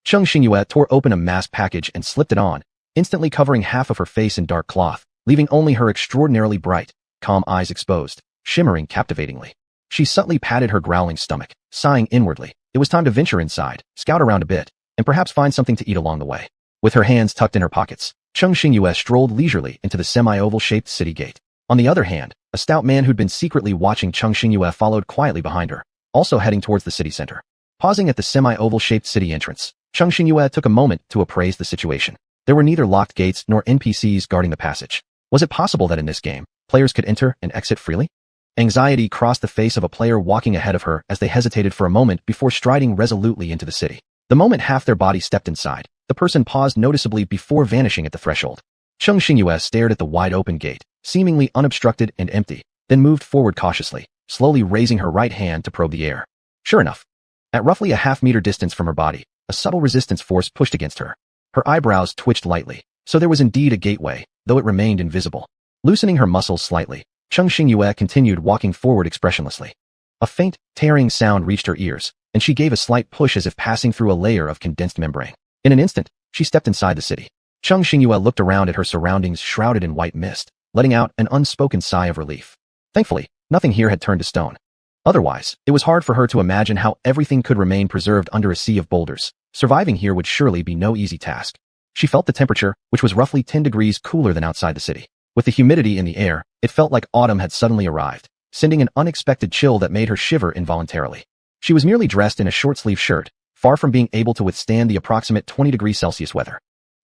Cheng Xingyue tore open a mask package and slipped it on, instantly covering half of her face in dark cloth, leaving only her extraordinarily bright, calm eyes exposed, shimmering captivatingly. She subtly patted her growling stomach, sighing inwardly. It was time to venture inside, scout around a bit, and perhaps find something to eat along the way. With her hands tucked in her pockets, Cheng Xingyue strolled leisurely into the semi-oval-shaped city gate. On the other hand, a stout man who'd been secretly watching Cheng Xingyue followed quietly behind her, also heading towards the city center. Pausing at the semi-oval-shaped city entrance, Cheng Xingyue took a moment to appraise the situation. There were neither locked gates nor NPCs guarding the passage. Was it possible that in this game, players could enter and exit freely? Anxiety crossed the face of a player walking ahead of her as they hesitated for a moment before striding resolutely into the city. The moment half their body stepped inside, the person paused noticeably before vanishing at the threshold. Cheng Xingyue stared at the wide-open gate, seemingly unobstructed and empty, then moved forward cautiously, slowly raising her right hand to probe the air. Sure enough, at roughly a half-meter distance from her body, a subtle resistance force pushed against her. Her eyebrows twitched lightly, so there was indeed a gateway, though it remained invisible. Loosening her muscles slightly, Cheng Xingyue continued walking forward expressionlessly. A faint, tearing sound reached her ears, and she gave a slight push as if passing through a layer of condensed membrane. In an instant, she stepped inside the city. Cheng Xingyue looked around at her surroundings shrouded in white mist, letting out an unspoken sigh of relief. Thankfully, nothing here had turned to stone. Otherwise, it was hard for her to imagine how everything could remain preserved under a sea of boulders. Surviving here would surely be no easy task. She felt the temperature, which was roughly 10 degrees cooler than outside the city. With the humidity in the air, it felt like autumn had suddenly arrived, sending an unexpected chill that made her shiver involuntarily. She was merely dressed in a short-sleeve shirt, far from being able to withstand the approximate 20 degrees Celsius weather.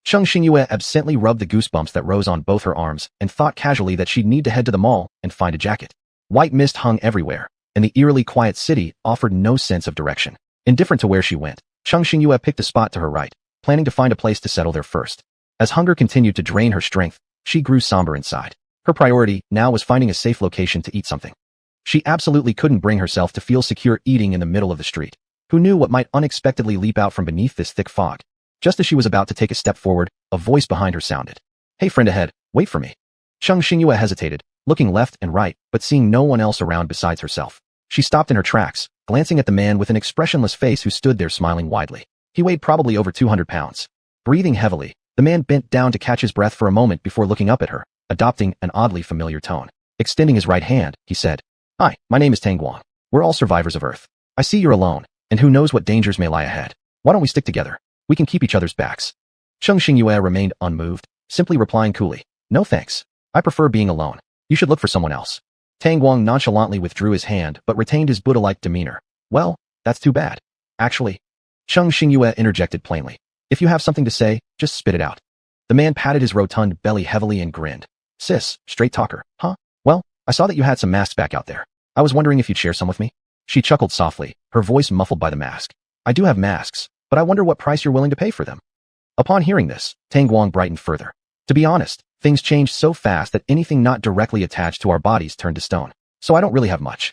Cheng Xingyue absently rubbed the goosebumps that rose on both her arms and thought casually that she'd need to head to the mall and find a jacket. White mist hung everywhere, and the eerily quiet city offered no sense of direction. Indifferent to where she went, Cheng Xingyue picked a spot to her right, planning to find a place to settle there first. As hunger continued to drain her strength, she grew somber inside. Her priority now was finding a safe location to eat something. She absolutely couldn't bring herself to feel secure eating in the middle of the street. Who knew what might unexpectedly leap out from beneath this thick fog? Just as she was about to take a step forward, a voice behind her sounded. Hey friend ahead, wait for me. Cheng Xingyue hesitated, looking left and right, but seeing no one else around besides herself. She stopped in her tracks, glancing at the man with an expressionless face who stood there smiling widely. He weighed probably over 200 pounds. Breathing heavily, the man bent down to catch his breath for a moment before looking up at her, adopting an oddly familiar tone. Extending his right hand, he said, Hi, my name is Tangguang. We're all survivors of Earth. I see you're alone, and who knows what dangers may lie ahead. Why don't we stick together? We can keep each other's backs. Cheng Xingyue remained unmoved, simply replying coolly, "No thanks. I prefer being alone. You should look for someone else." Tang Guang nonchalantly withdrew his hand but retained his Buddha-like demeanor. "Well, that's too bad. Actually," Cheng Xingyue interjected plainly, "if you have something to say, just spit it out." The man patted his rotund belly heavily and grinned. "Sis, straight talker, huh? Well, I saw that you had some masks back out there. I was wondering if you'd share some with me." She chuckled softly, her voice muffled by the mask. "I do have masks, but I wonder what price you're willing to pay for them." Upon hearing this, Tang Guang brightened further. "To be honest, things change so fast that anything not directly attached to our bodies turned to stone, so I don't really have much."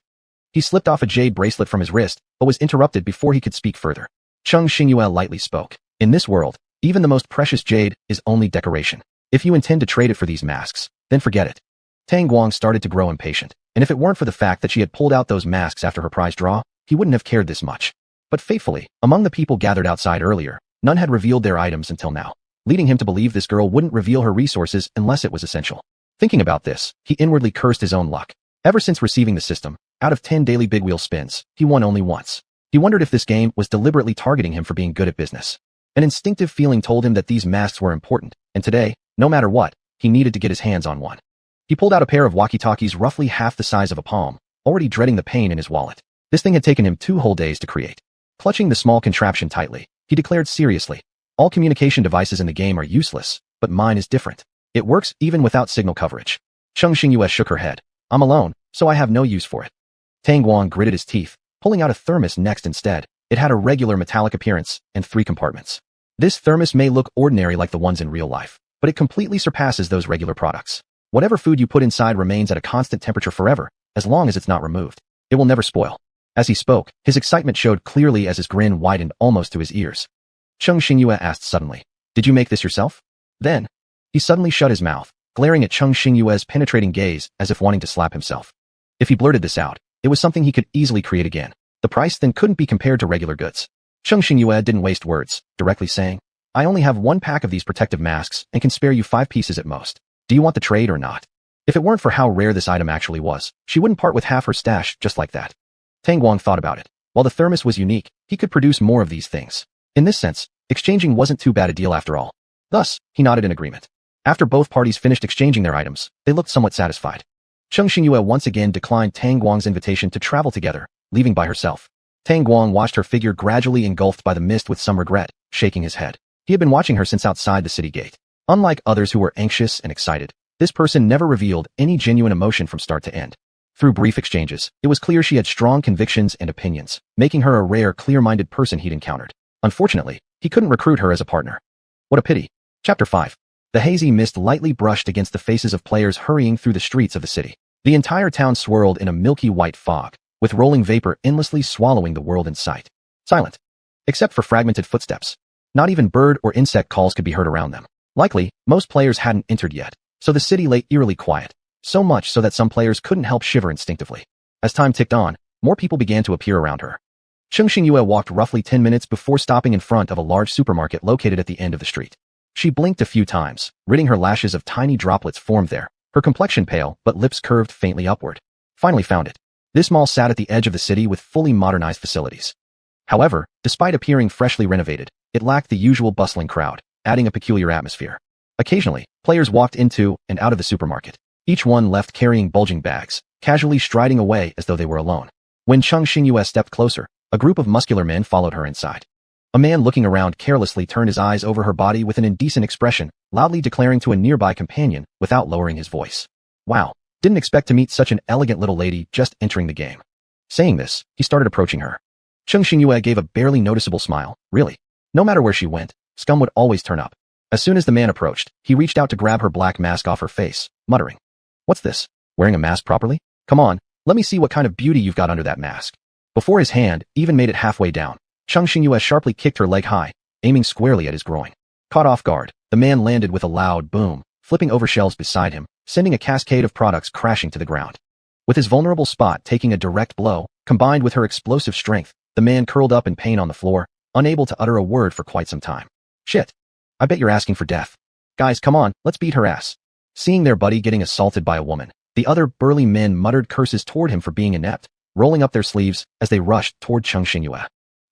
He slipped off a jade bracelet from his wrist, but was interrupted before he could speak further. Cheng Xingyue lightly spoke. "In this world, even the most precious jade is only decoration. If you intend to trade it for these masks, then forget it." Tang Guang started to grow impatient, and if it weren't for the fact that she had pulled out those masks after her prize draw, he wouldn't have cared this much. But faithfully, among the people gathered outside earlier, none had revealed their items until now, leading him to believe this girl wouldn't reveal her resources unless it was essential. Thinking about this, he inwardly cursed his own luck. Ever since receiving the system, out of 10 daily big wheel spins, he won only once. He wondered if this game was deliberately targeting him for being good at business. An instinctive feeling told him that these masks were important, and today, no matter what, he needed to get his hands on one. He pulled out a pair of walkie-talkies roughly half the size of a palm, already dreading the pain in his wallet. This thing had taken him 2 whole days to create. Clutching the small contraption tightly, he declared seriously, "All communication devices in the game are useless, but mine is different. It works even without signal coverage." Cheng Xingyue shook her head. "I'm alone, so I have no use for it." Tang Guang gritted his teeth, pulling out a thermos next instead. It had a regular metallic appearance and 3 compartments. This thermos may look ordinary like the ones in real life, but it completely surpasses those regular products. Whatever food you put inside remains at a constant temperature forever, as long as it's not removed. It will never spoil. As he spoke, his excitement showed clearly as his grin widened almost to his ears. Cheng Xingyue asked suddenly, "Did you make this yourself?" Then, he suddenly shut his mouth, glaring at Cheng Xingyue's penetrating gaze as if wanting to slap himself. If he blurted this out, it was something he could easily create again. The price then couldn't be compared to regular goods. Cheng Xingyue didn't waste words, directly saying, "I only have 1 pack of these protective masks and can spare you 5 pieces at most. Do you want the trade or not?" If it weren't for how rare this item actually was, she wouldn't part with half her stash just like that. Tang Guang thought about it. While the thermos was unique, he could produce more of these things. In this sense, exchanging wasn't too bad a deal after all. Thus, he nodded in agreement. After both parties finished exchanging their items, they looked somewhat satisfied. Cheng Xingyue once again declined Tang Guang's invitation to travel together, leaving by herself. Tang Guang watched her figure gradually engulfed by the mist with some regret, shaking his head. He had been watching her since outside the city gate. Unlike others who were anxious and excited, this person never revealed any genuine emotion from start to end. Through brief exchanges, it was clear she had strong convictions and opinions, making her a rare, clear-minded person he'd encountered. Unfortunately, he couldn't recruit her as a partner. What a pity. Chapter 5. The hazy mist lightly brushed against the faces of players hurrying through the streets of the city. The entire town swirled in a milky white fog, with rolling vapor endlessly swallowing the world in sight. Silent. Except for fragmented footsteps. Not even bird or insect calls could be heard around them. Likely, most players hadn't entered yet, so the city lay eerily quiet. So much so that some players couldn't help shiver instinctively. As time ticked on, more people began to appear around her. Cheng Xingyue walked roughly 10 minutes before stopping in front of a large supermarket located at the end of the street. She blinked a few times, ridding her lashes of tiny droplets formed there, her complexion pale but lips curved faintly upward. Finally found it. This mall sat at the edge of the city with fully modernized facilities. However, despite appearing freshly renovated, it lacked the usual bustling crowd, adding a peculiar atmosphere. Occasionally, players walked into and out of the supermarket, each one left carrying bulging bags, casually striding away as though they were alone. When Cheng Xingyue stepped closer, a group of muscular men followed her inside. A man looking around carelessly turned his eyes over her body with an indecent expression, loudly declaring to a nearby companion without lowering his voice. "Wow, didn't expect to meet such an elegant little lady just entering the game." Saying this, he started approaching her. Cheng Xingyue gave a barely noticeable smile. Really? No matter where she went, scum would always turn up. As soon as the man approached, he reached out to grab her black mask off her face, muttering, "What's this? Wearing a mask properly? Come on, let me see what kind of beauty you've got under that mask." Before his hand even made it halfway down, Cheng Xingyue sharply kicked her leg high, aiming squarely at his groin. Caught off guard, the man landed with a loud boom, flipping over shelves beside him, sending a cascade of products crashing to the ground. With his vulnerable spot taking a direct blow, combined with her explosive strength, the man curled up in pain on the floor, unable to utter a word for quite some time. "Shit. I bet you're asking for death. Guys, come on, let's beat her ass." Seeing their buddy getting assaulted by a woman, the other burly men muttered curses toward him for being inept, rolling up their sleeves as they rushed toward Cheng Xingyue.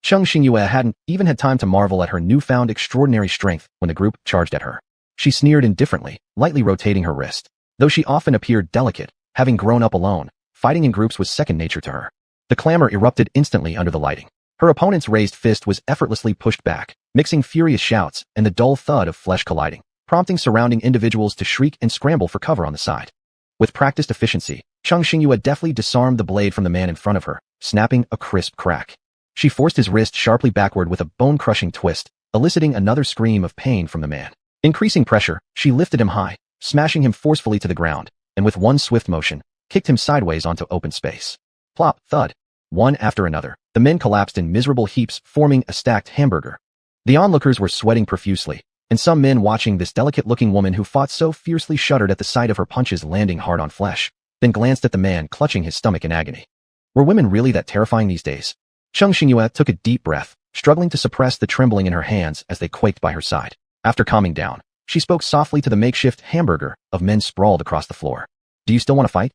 Cheng Xingyue hadn't even had time to marvel at her newfound extraordinary strength when the group charged at her. She sneered indifferently, lightly rotating her wrist. Though she often appeared delicate, having grown up alone, fighting in groups was second nature to her. The clamor erupted instantly under the lighting. Her opponent's raised fist was effortlessly pushed back, mixing furious shouts and the dull thud of flesh colliding, prompting surrounding individuals to shriek and scramble for cover on the side. With practiced efficiency, Cheng Xingyue deftly disarmed the blade from the man in front of her, snapping a crisp crack. She forced his wrist sharply backward with a bone-crushing twist, eliciting another scream of pain from the man. Increasing pressure, she lifted him high, smashing him forcefully to the ground, and with one swift motion, kicked him sideways onto open space. Plop, thud. One after another, the men collapsed in miserable heaps, forming a stacked hamburger. The onlookers were sweating profusely, and some men watching this delicate-looking woman who fought so fiercely shuddered at the sight of her punches landing hard on flesh, then glanced at the man clutching his stomach in agony. Were women really that terrifying these days? Cheng Xingyue took a deep breath, struggling to suppress the trembling in her hands as they quaked by her side. After calming down, she spoke softly to the makeshift hamburger of men sprawled across the floor. Do you still want to fight?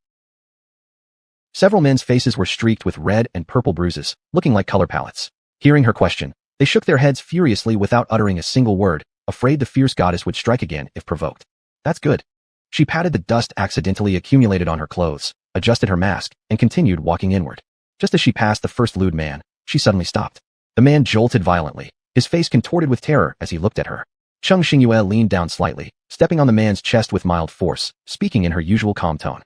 Several men's faces were streaked with red and purple bruises, looking like color palettes. Hearing her question, they shook their heads furiously without uttering a single word, afraid the fierce goddess would strike again if provoked. That's good. She patted the dust accidentally accumulated on her clothes, adjusted her mask, and continued walking inward. Just as she passed the first lewd man, she suddenly stopped. The man jolted violently, his face contorted with terror as he looked at her. Cheng Xingyue leaned down slightly, stepping on the man's chest with mild force, speaking in her usual calm tone.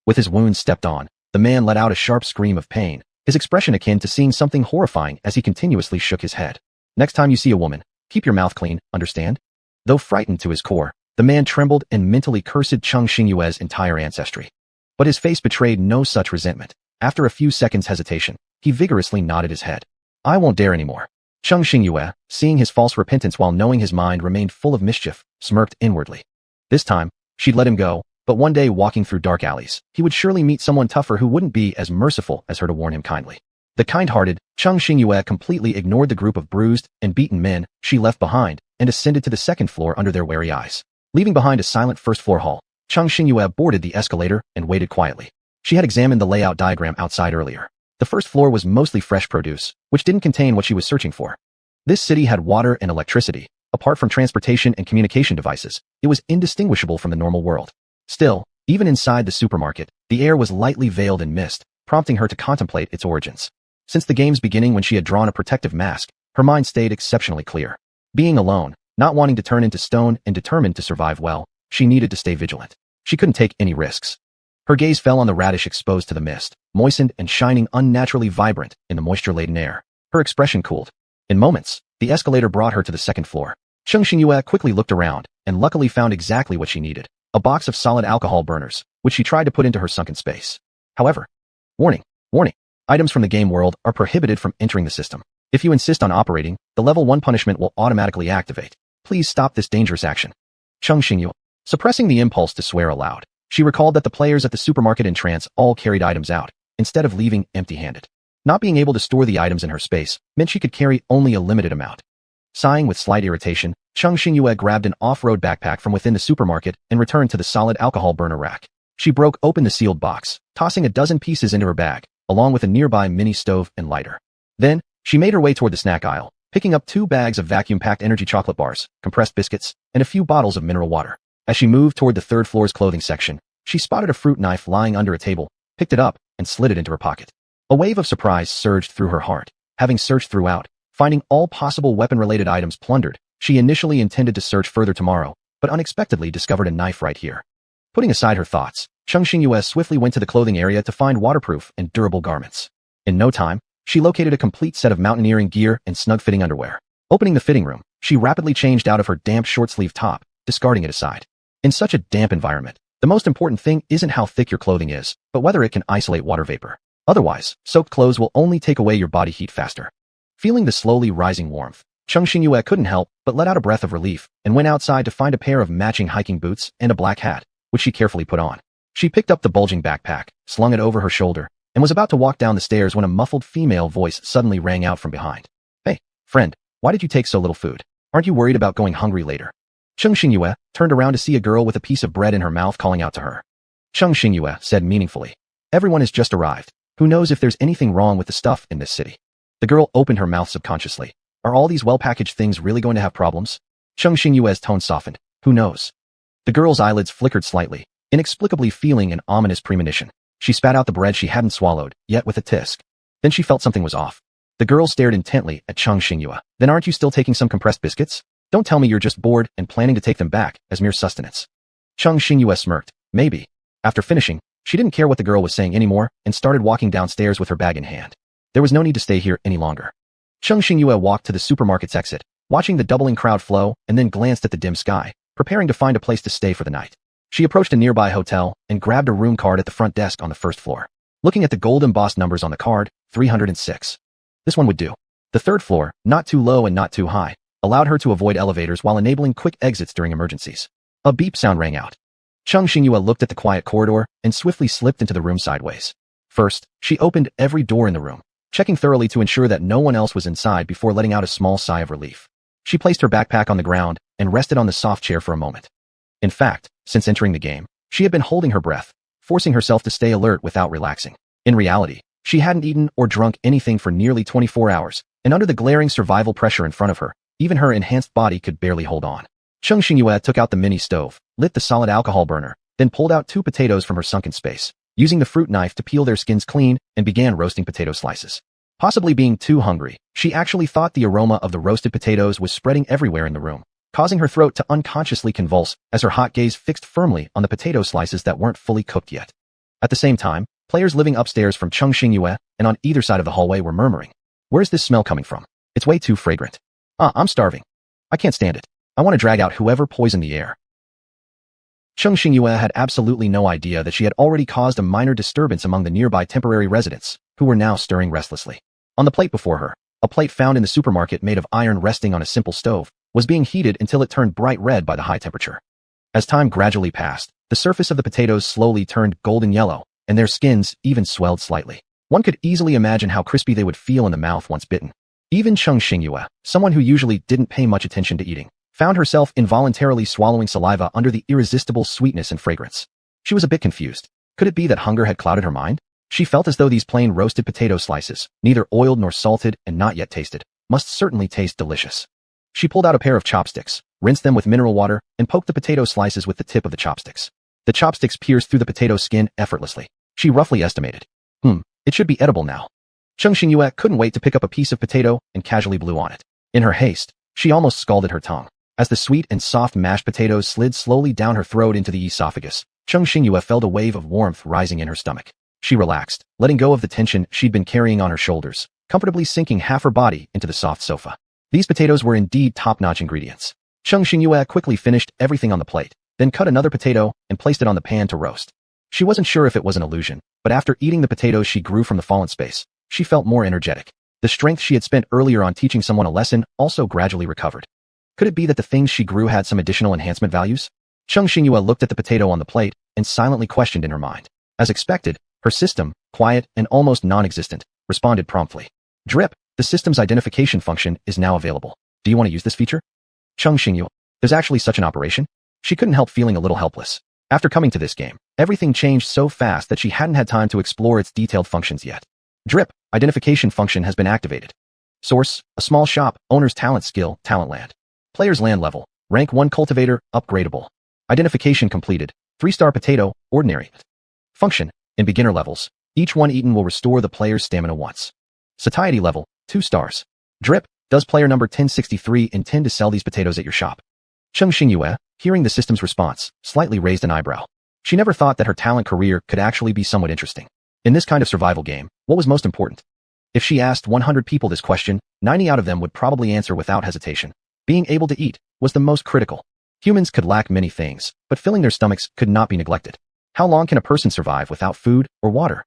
With his wounds stepped on, the man let out a sharp scream of pain, his expression akin to seeing something horrifying as he continuously shook his head. Next time you see a woman, keep your mouth clean, understand? Though frightened to his core, the man trembled and mentally cursed Cheng Xingyue's entire ancestry. But his face betrayed no such resentment. After a few seconds' hesitation, he vigorously nodded his head. I won't dare anymore. Cheng Xingyue, seeing his false repentance while knowing his mind remained full of mischief, smirked inwardly. This time, she'd let him go, but one day walking through dark alleys, he would surely meet someone tougher who wouldn't be as merciful as her to warn him kindly. The kind-hearted Cheng Xingyue completely ignored the group of bruised and beaten men she left behind and ascended to the second floor under their wary eyes. Leaving behind a silent first-floor hall, Cheng Xingyue boarded the escalator and waited quietly. She had examined the layout diagram outside earlier. The first floor was mostly fresh produce, which didn't contain what she was searching for. This city had water and electricity. Apart from transportation and communication devices, it was indistinguishable from the normal world. Still, even inside the supermarket, the air was lightly veiled in mist, prompting her to contemplate its origins. Since the game's beginning when she had drawn a protective mask, her mind stayed exceptionally clear. Being alone, not wanting to turn into stone and determined to survive well, she needed to stay vigilant. She couldn't take any risks. Her gaze fell on the radish exposed to the mist, moistened and shining unnaturally vibrant in the moisture-laden air. Her expression cooled. In moments, the escalator brought her to the second floor. Cheng Xingyue quickly looked around and luckily found exactly what she needed, a box of solid alcohol burners, which she tried to put into her sunken space. However, warning, items from the game world are prohibited from entering the system. If you insist on operating, the level 1 punishment will automatically activate. Please stop this dangerous action. Cheng Xingyue, suppressing the impulse to swear aloud. She recalled that the players at the supermarket entrance all carried items out, instead of leaving empty-handed. Not being able to store the items in her space meant she could carry only a limited amount. Sighing with slight irritation, Cheng Xingyue grabbed an off-road backpack from within the supermarket and returned to the solid alcohol burner rack. She broke open the sealed box, tossing a dozen pieces into her bag, along with a nearby mini stove and lighter. Then, she made her way toward the snack aisle, picking up 2 bags of vacuum-packed energy chocolate bars, compressed biscuits, and a few bottles of mineral water. As she moved toward the third floor's clothing section, she spotted a fruit knife lying under a table, picked it up, and slid it into her pocket. A wave of surprise surged through her heart. Having searched throughout, finding all possible weapon-related items plundered, she initially intended to search further tomorrow, but unexpectedly discovered a knife right here. Putting aside her thoughts, Cheng Xingyue swiftly went to the clothing area to find waterproof and durable garments. In no time, she located a complete set of mountaineering gear and snug-fitting underwear. Opening the fitting room, she rapidly changed out of her damp short-sleeve top, discarding it aside. In such a damp environment, the most important thing isn't how thick your clothing is, but whether it can isolate water vapor. Otherwise, soaked clothes will only take away your body heat faster. Feeling the slowly rising warmth, Cheng Xingyue couldn't help but let out a breath of relief and went outside to find a pair of matching hiking boots and a black hat, which she carefully put on. She picked up the bulging backpack, slung it over her shoulder, and was about to walk down the stairs when a muffled female voice suddenly rang out from behind. Hey, friend, why did you take so little food? Aren't you worried about going hungry later? Cheng Xingyue turned around to see a girl with a piece of bread in her mouth calling out to her. Cheng Xingyue said meaningfully, everyone has just arrived. Who knows if there's anything wrong with the stuff in this city? The girl opened her mouth subconsciously. Are all these well-packaged things really going to have problems? Cheng Xingyue's tone softened. Who knows? The girl's eyelids flickered slightly, inexplicably feeling an ominous premonition. She spat out the bread she hadn't swallowed, yet with a tisk. Then she felt something was off. The girl stared intently at Cheng Xingyue. Then aren't you still taking some compressed biscuits? Don't tell me you're just bored and planning to take them back as mere sustenance. Cheng Xingyue smirked. Maybe. After finishing, she didn't care what the girl was saying anymore and started walking downstairs with her bag in hand. There was no need to stay here any longer. Cheng Xingyue walked to the supermarket's exit, watching the doubling crowd flow, and then glanced at the dim sky, preparing to find a place to stay for the night. She approached a nearby hotel and grabbed a room card at the front desk on the first floor. Looking at the gold embossed numbers on the card, 306. This one would do. The third floor, not too low and not too high, allowed her to avoid elevators while enabling quick exits during emergencies. A beep sound rang out. Cheng Xingyue looked at the quiet corridor and swiftly slipped into the room sideways. First, she opened every door in the room, checking thoroughly to ensure that no one else was inside before letting out a small sigh of relief. She placed her backpack on the ground and rested on the soft chair for a moment. In fact, since entering the game, she had been holding her breath, forcing herself to stay alert without relaxing. In reality, she hadn't eaten or drunk anything for nearly 24 hours, and under the glaring survival pressure in front of her, even her enhanced body could barely hold on. Cheng Xingyue took out the mini stove, lit the solid alcohol burner, then pulled out 2 potatoes from her sunken space, using the fruit knife to peel their skins clean, and began roasting potato slices. Possibly being too hungry, she actually thought the aroma of the roasted potatoes was spreading everywhere in the room, causing her throat to unconsciously convulse as her hot gaze fixed firmly on the potato slices that weren't fully cooked yet. At the same time, players living upstairs from Cheng Xingyue and on either side of the hallway were murmuring, "Where's this smell coming from? It's way too fragrant. I'm starving. I can't stand it. I want to drag out whoever poisoned the air." Cheng Xingyue had absolutely no idea that she had already caused a minor disturbance among the nearby temporary residents, who were now stirring restlessly. On the plate before her, a plate found in the supermarket made of iron resting on a simple stove, was being heated until it turned bright red by the high temperature. As time gradually passed, the surface of the potatoes slowly turned golden yellow, and their skins even swelled slightly. One could easily imagine how crispy they would feel in the mouth once bitten. Even Cheng Xingyue, someone who usually didn't pay much attention to eating, found herself involuntarily swallowing saliva under the irresistible sweetness and fragrance. She was a bit confused. Could it be that hunger had clouded her mind? She felt as though these plain roasted potato slices, neither oiled nor salted and not yet tasted, must certainly taste delicious. She pulled out a pair of chopsticks, rinsed them with mineral water, and poked the potato slices with the tip of the chopsticks. The chopsticks pierced through the potato skin effortlessly. She roughly estimated. It should be edible now. Cheng Xingyue couldn't wait to pick up a piece of potato and casually blew on it. In her haste, she almost scalded her tongue. As the sweet and soft mashed potatoes slid slowly down her throat into the esophagus, Cheng Xingyue felt a wave of warmth rising in her stomach. She relaxed, letting go of the tension she'd been carrying on her shoulders, comfortably sinking half her body into the soft sofa. These potatoes were indeed top-notch ingredients. Cheng Xingyue quickly finished everything on the plate, then cut another potato and placed it on the pan to roast. She wasn't sure if it was an illusion, but after eating the potatoes she grew from the fallen space, she felt more energetic. The strength she had spent earlier on teaching someone a lesson also gradually recovered. Could it be that the things she grew had some additional enhancement values? Cheng Xingyue looked at the potato on the plate and silently questioned in her mind. As expected, her system, quiet and almost non-existent, responded promptly. Drip, the system's identification function is now available. Do you want to use this feature? Cheng Xingyue, there's actually such an operation? She couldn't help feeling a little helpless. After coming to this game, everything changed so fast that she hadn't had time to explore its detailed functions yet. Drip, identification function has been activated. Source, a small shop, owner's talent skill, talent land. Player's land level, rank 1 cultivator, upgradable. Identification completed, 3-star potato, ordinary. Function, in beginner levels, each one eaten will restore the player's stamina once. Satiety level, 2 stars. Drip, does player number 1063 intend to sell these potatoes at your shop? Cheng Xingyue, hearing the system's response, slightly raised an eyebrow. She never thought that her talent career could actually be somewhat interesting. In this kind of survival game, what was most important? If she asked 100 people this question, 90 out of them would probably answer without hesitation. Being able to eat was the most critical. Humans could lack many things, but filling their stomachs could not be neglected. How long can a person survive without food or water?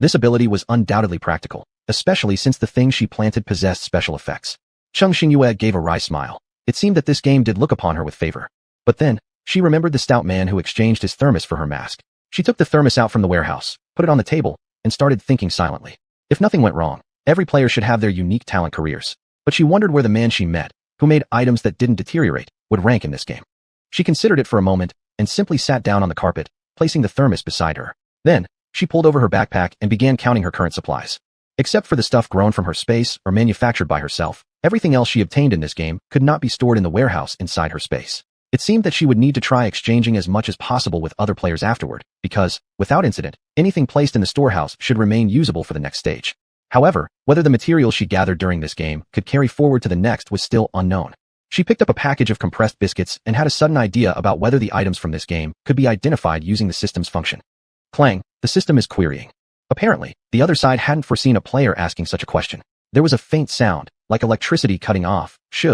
This ability was undoubtedly practical, especially since the things she planted possessed special effects. Cheng Xingyue gave a wry smile. It seemed that this game did look upon her with favor. But then, she remembered the stout man who exchanged his thermos for her mask. She took the thermos out from the warehouse, put it on the table, and started thinking silently. If nothing went wrong, every player should have their unique talent careers. But she wondered where the man she met, who made items that didn't deteriorate, would rank in this game. She considered it for a moment, and simply sat down on the carpet, placing the thermos beside her. Then, she pulled over her backpack and began counting her current supplies. Except for the stuff grown from her space or manufactured by herself, everything else she obtained in this game could not be stored in the warehouse inside her space. It seemed that she would need to try exchanging as much as possible with other players afterward, because, without incident, anything placed in the storehouse should remain usable for the next stage. However, whether the materials she gathered during this game could carry forward to the next was still unknown. She picked up a package of compressed biscuits and had a sudden idea about whether the items from this game could be identified using the system's function. Clang, the system is querying. Apparently, the other side hadn't foreseen a player asking such a question. There was a faint sound, like electricity cutting off, shh,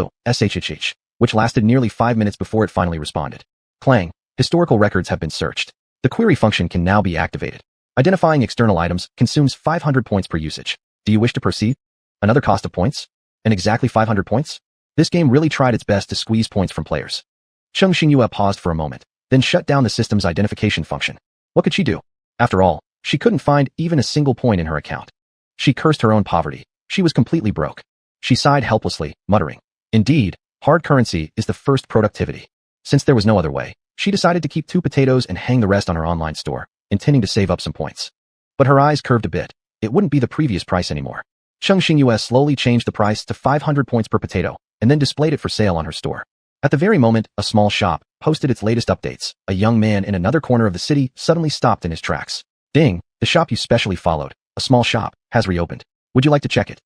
which lasted nearly 5 minutes before it finally responded. Clang, historical records have been searched. The query function can now be activated. Identifying external items consumes 500 points per usage. Do you wish to proceed? Another cost of points? And exactly 500 points? This game really tried its best to squeeze points from players. Cheng Xingyue paused for a moment, then shut down the system's identification function. What could she do? After all, she couldn't find even a single point in her account. She cursed her own poverty. She was completely broke. She sighed helplessly, muttering, "Indeed, hard currency is the first productivity." Since there was no other way, she decided to keep 2 potatoes and hang the rest on her online store, intending to save up some points. But her eyes curved a bit. It wouldn't be the previous price anymore. Cheng Xingyue slowly changed the price to 500 points per potato, and then displayed it for sale on her store. At the very moment, a small shop posted its latest updates. A young man in another corner of the city suddenly stopped in his tracks. Ding, the shop you specially followed, a small shop, has reopened. Would you like to check it?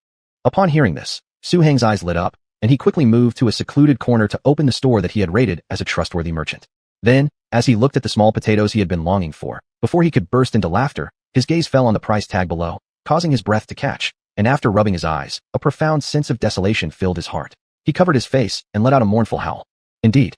Upon hearing this, Su Heng's eyes lit up, and he quickly moved to a secluded corner to open the store that he had rated as a trustworthy merchant. Then, as he looked at the small potatoes he had been longing for, before he could burst into laughter, his gaze fell on the price tag below, causing his breath to catch, and after rubbing his eyes, a profound sense of desolation filled his heart. He covered his face and let out a mournful howl. Indeed,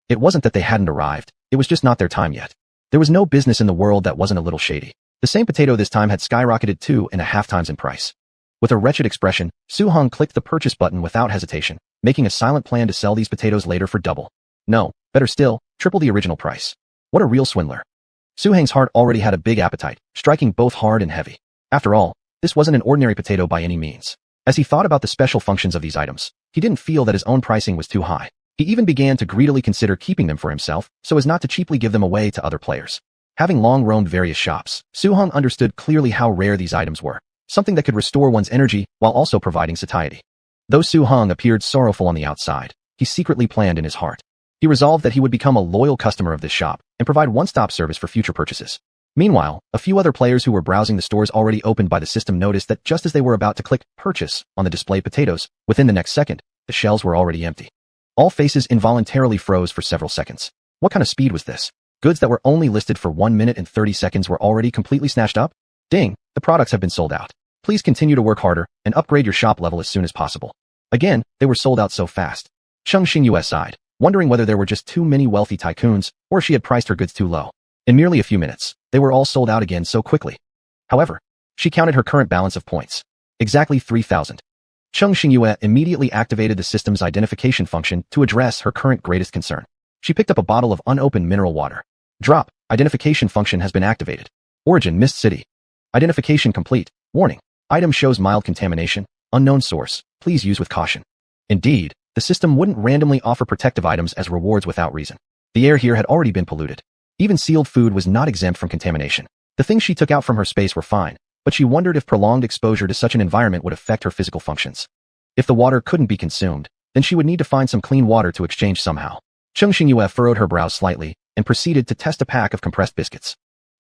it wasn't that they hadn't arrived, it was just not their time yet. There was no business in the world that wasn't a little shady. The same potato this time had skyrocketed 2.5 times in price. With a wretched expression, Su Heng clicked the purchase button without hesitation, making a silent plan to sell these potatoes later for double. No, better still, triple the original price. What a real swindler. Su Heng's heart already had a big appetite, striking both hard and heavy. After all, this wasn't an ordinary potato by any means. As he thought about the special functions of these items, he didn't feel that his own pricing was too high. He even began to greedily consider keeping them for himself, so as not to cheaply give them away to other players. Having long roamed various shops, Su Heng understood clearly how rare these items were, something that could restore one's energy while also providing satiety. Though Su Heng appeared sorrowful on the outside, he secretly planned in his heart. He resolved that he would become a loyal customer of this shop and provide one-stop service for future purchases. Meanwhile, a few other players who were browsing the stores already opened by the system noticed that just as they were about to click Purchase on the displayed potatoes, within the next second, the shelves were already empty. All faces involuntarily froze for several seconds. What kind of speed was this? Goods that were only listed for 1 minute and 30 seconds were already completely snatched up? Ding, the products have been sold out. Please continue to work harder and upgrade your shop level as soon as possible. Again, they were sold out so fast. Cheng Xingyue sighed, wondering whether there were just too many wealthy tycoons or she had priced her goods too low. In merely a few minutes, they were all sold out again so quickly. However, she counted her current balance of points. Exactly 3,000. Cheng Xingyue immediately activated the system's identification function to address her current greatest concern. She picked up a bottle of unopened mineral water. Drop, identification function has been activated. Origin, Mist City. Identification complete. Warning, item shows mild contamination. Unknown source, please use with caution. Indeed, the system wouldn't randomly offer protective items as rewards without reason. The air here had already been polluted. Even sealed food was not exempt from contamination. The things she took out from her space were fine, but she wondered if prolonged exposure to such an environment would affect her physical functions. If the water couldn't be consumed, then she would need to find some clean water to exchange somehow. Cheng Xingyue furrowed her brows slightly and proceeded to test a pack of compressed biscuits.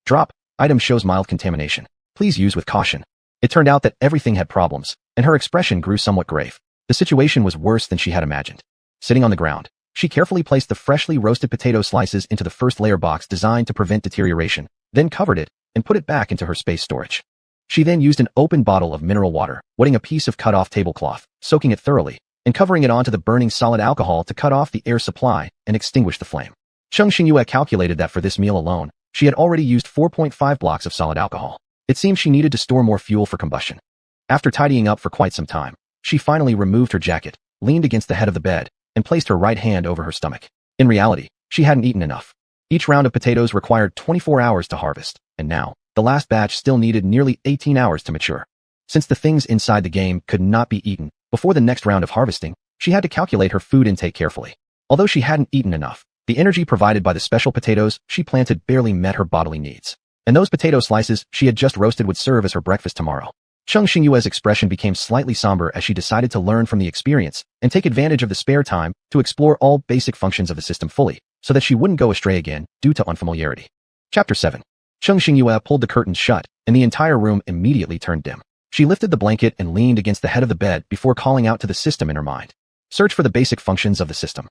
Drop, item shows mild contamination. Please use with caution. It turned out that everything had problems, and her expression grew somewhat grave. The situation was worse than she had imagined. Sitting on the ground, she carefully placed the freshly roasted potato slices into the first layer box designed to prevent deterioration, then covered it and put it back into her space storage. She then used an open bottle of mineral water, wetting a piece of cut-off tablecloth, soaking it thoroughly, and covering it onto the burning solid alcohol to cut off the air supply and extinguish the flame. Cheng Xingyue calculated that for this meal alone, she had already used 4.5 blocks of solid alcohol. It seemed she needed to store more fuel for combustion. After tidying up for quite some time, she finally removed her jacket, leaned against the head of the bed, and placed her right hand over her stomach. In reality, she hadn't eaten enough. Each round of potatoes required 24 hours to harvest, and now, the last batch still needed nearly 18 hours to mature. Since the things inside the game could not be eaten before the next round of harvesting, she had to calculate her food intake carefully. Although she hadn't eaten enough, the energy provided by the special potatoes she planted barely met her bodily needs. And those potato slices she had just roasted would serve as her breakfast tomorrow. Cheng Xingyue's expression became slightly somber as she decided to learn from the experience and take advantage of the spare time to explore all basic functions of the system fully, so that she wouldn't go astray again due to unfamiliarity. Chapter 7. Cheng Xingyue pulled the curtains shut, and the entire room immediately turned dim. She lifted the blanket and leaned against the head of the bed before calling out to the system in her mind. Search for the basic functions of the system.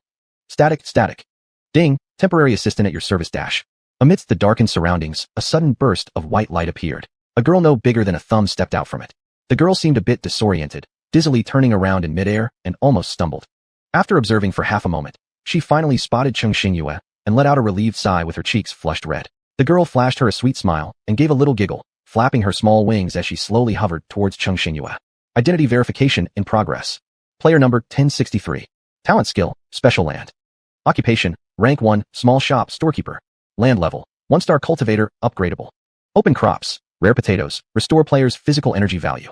Static. Ding, temporary assistant at your service dash. Amidst the darkened surroundings, a sudden burst of white light appeared. A girl no bigger than a thumb stepped out from it. The girl seemed a bit disoriented, dizzily turning around in midair, and almost stumbled. After observing for half a moment, she finally spotted Cheng Xingyue and let out a relieved sigh with her cheeks flushed red. The girl flashed her a sweet smile and gave a little giggle, flapping her small wings as she slowly hovered towards Cheng Xingyue. Identity verification in progress. Player number 1063. Talent skill, special land. Occupation, rank 1, small shop storekeeper. Land level, 1-star cultivator, upgradable. Open crops, rare potatoes, restore player's physical energy value.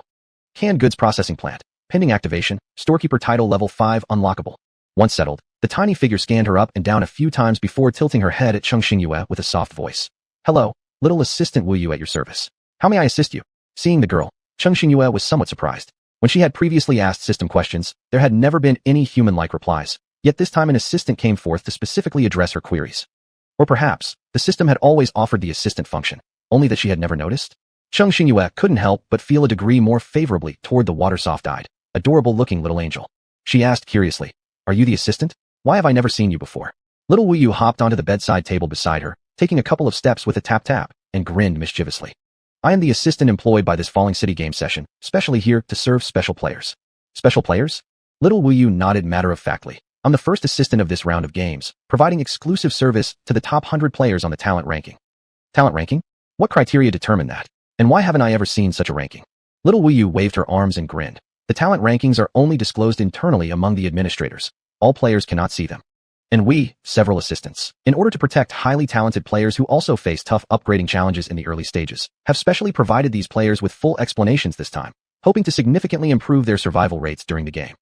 Canned goods processing plant, pending activation, storekeeper title level 5 unlockable. Once settled, the tiny figure scanned her up and down a few times before tilting her head at Cheng Xingyue with a soft voice. Hello, little assistant Wu Yu at your service. How may I assist you? Seeing the girl, Cheng Xingyue was somewhat surprised. When she had previously asked system questions, there had never been any human-like replies, yet this time an assistant came forth to specifically address her queries. Or perhaps, the system had always offered the assistant function, only that she had never noticed? Cheng Xingyue couldn't help but feel a degree more favorably toward the water soft-eyed, adorable-looking little angel. She asked curiously, Are you the assistant? Why have I never seen you before? Little Wu Yu hopped onto the bedside table beside her, taking a couple of steps with a tap-tap, and grinned mischievously. I am the assistant employed by this Falling City game session, specially here to serve special players. Special players? Little Wu Yu nodded matter-of-factly. I'm the first assistant of this round of games, providing exclusive service to the top 100 players on the talent ranking. Talent ranking? What criteria determine that? And why haven't I ever seen such a ranking? Little Wu Yu waved her arms and grinned. The talent rankings are only disclosed internally among the administrators. All players cannot see them. And we, several assistants, in order to protect highly talented players who also face tough upgrading challenges in the early stages, have specially provided these players with full explanations this time, hoping to significantly improve their survival rates during the game.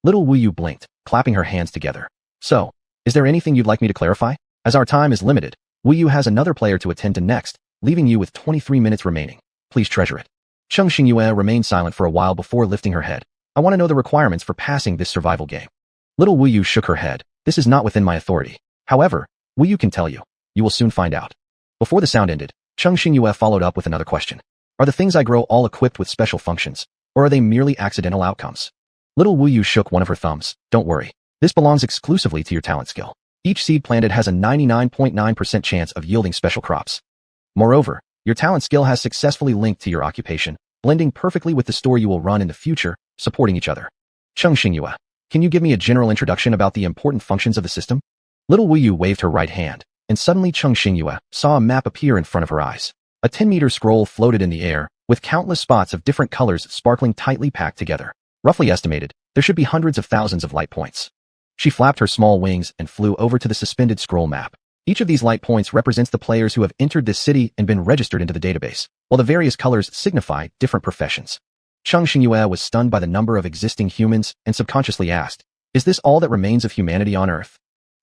Little Wu Yu blinked, clapping her hands together. So, is there anything you'd like me to clarify? As our time is limited, Wu Yu has another player to attend to next, leaving you with 23 minutes remaining. Please treasure it. Cheng Xingyue remained silent for a while before lifting her head. I want to know the requirements for passing this survival game. Little Wu Yu shook her head. This is not within my authority. However, Wu Yu can tell you. You will soon find out. Before the sound ended, Cheng Xingyue followed up with another question. Are the things I grow all equipped with special functions, or are they merely accidental outcomes? Little Wu Yu shook one of her thumbs. Don't worry. This belongs exclusively to your talent skill. Each seed planted has a 99.9% chance of yielding special crops. Moreover, your talent skill has successfully linked to your occupation, blending perfectly with the store you will run in the future, supporting each other. Cheng Xingyue, can you give me a general introduction about the important functions of the system? Little Wu Yu waved her right hand, and suddenly Cheng Xingyue saw a map appear in front of her eyes. A 10-meter scroll floated in the air, with countless spots of different colors sparkling tightly packed together. Roughly estimated, there should be hundreds of thousands of light points. She flapped her small wings and flew over to the suspended scroll map. Each of these light points represents the players who have entered this city and been registered into the database, while the various colors signify different professions. Cheng Xingyue was stunned by the number of existing humans and subconsciously asked, is this all that remains of humanity on Earth?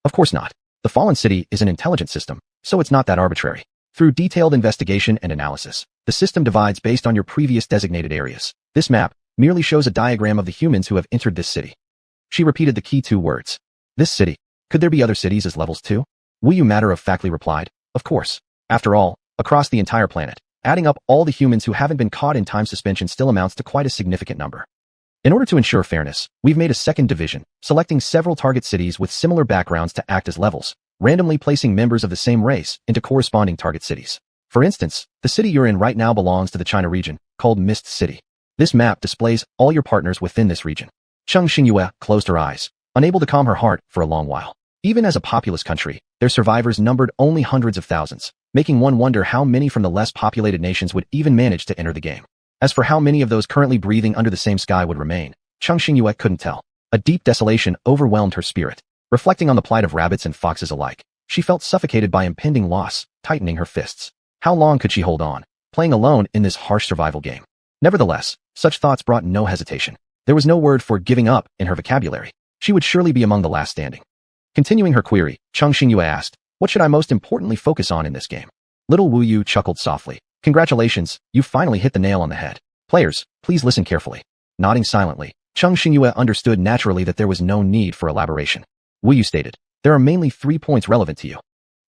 Of course not. The Fallen City is an intelligent system, so it's not that arbitrary. Through detailed investigation and analysis, the system divides based on your previous designated areas. This map merely shows a diagram of the humans who have entered this city. She repeated the key 2 words. This city. Could there be other cities as levels too? Wu Yu matter-of-factly replied, of course. After all, across the entire planet, adding up all the humans who haven't been caught in time suspension still amounts to quite a significant number. In order to ensure fairness, we've made a second division, selecting several target cities with similar backgrounds to act as levels, randomly placing members of the same race into corresponding target cities. For instance, the city you're in right now belongs to the China region, called Mist City. This map displays all your partners within this region. Cheng Xingyue closed her eyes, unable to calm her heart for a long while. Even as a populous country, their survivors numbered only hundreds of thousands, making one wonder how many from the less populated nations would even manage to enter the game. As for how many of those currently breathing under the same sky would remain, Cheng Xingyue couldn't tell. A deep desolation overwhelmed her spirit. Reflecting on the plight of rabbits and foxes alike, she felt suffocated by impending loss, tightening her fists. How long could she hold on, playing alone in this harsh survival game? Nevertheless, such thoughts brought no hesitation. There was no word for giving up in her vocabulary. She would surely be among the last standing. Continuing her query, Cheng Xingyue asked, what should I most importantly focus on in this game? Little Wu Yu chuckled softly. Congratulations, you finally hit the nail on the head. Players, please listen carefully. Nodding silently, Cheng Xingyue understood naturally that there was no need for elaboration. Wu Yu stated, there are mainly 3 points relevant to you.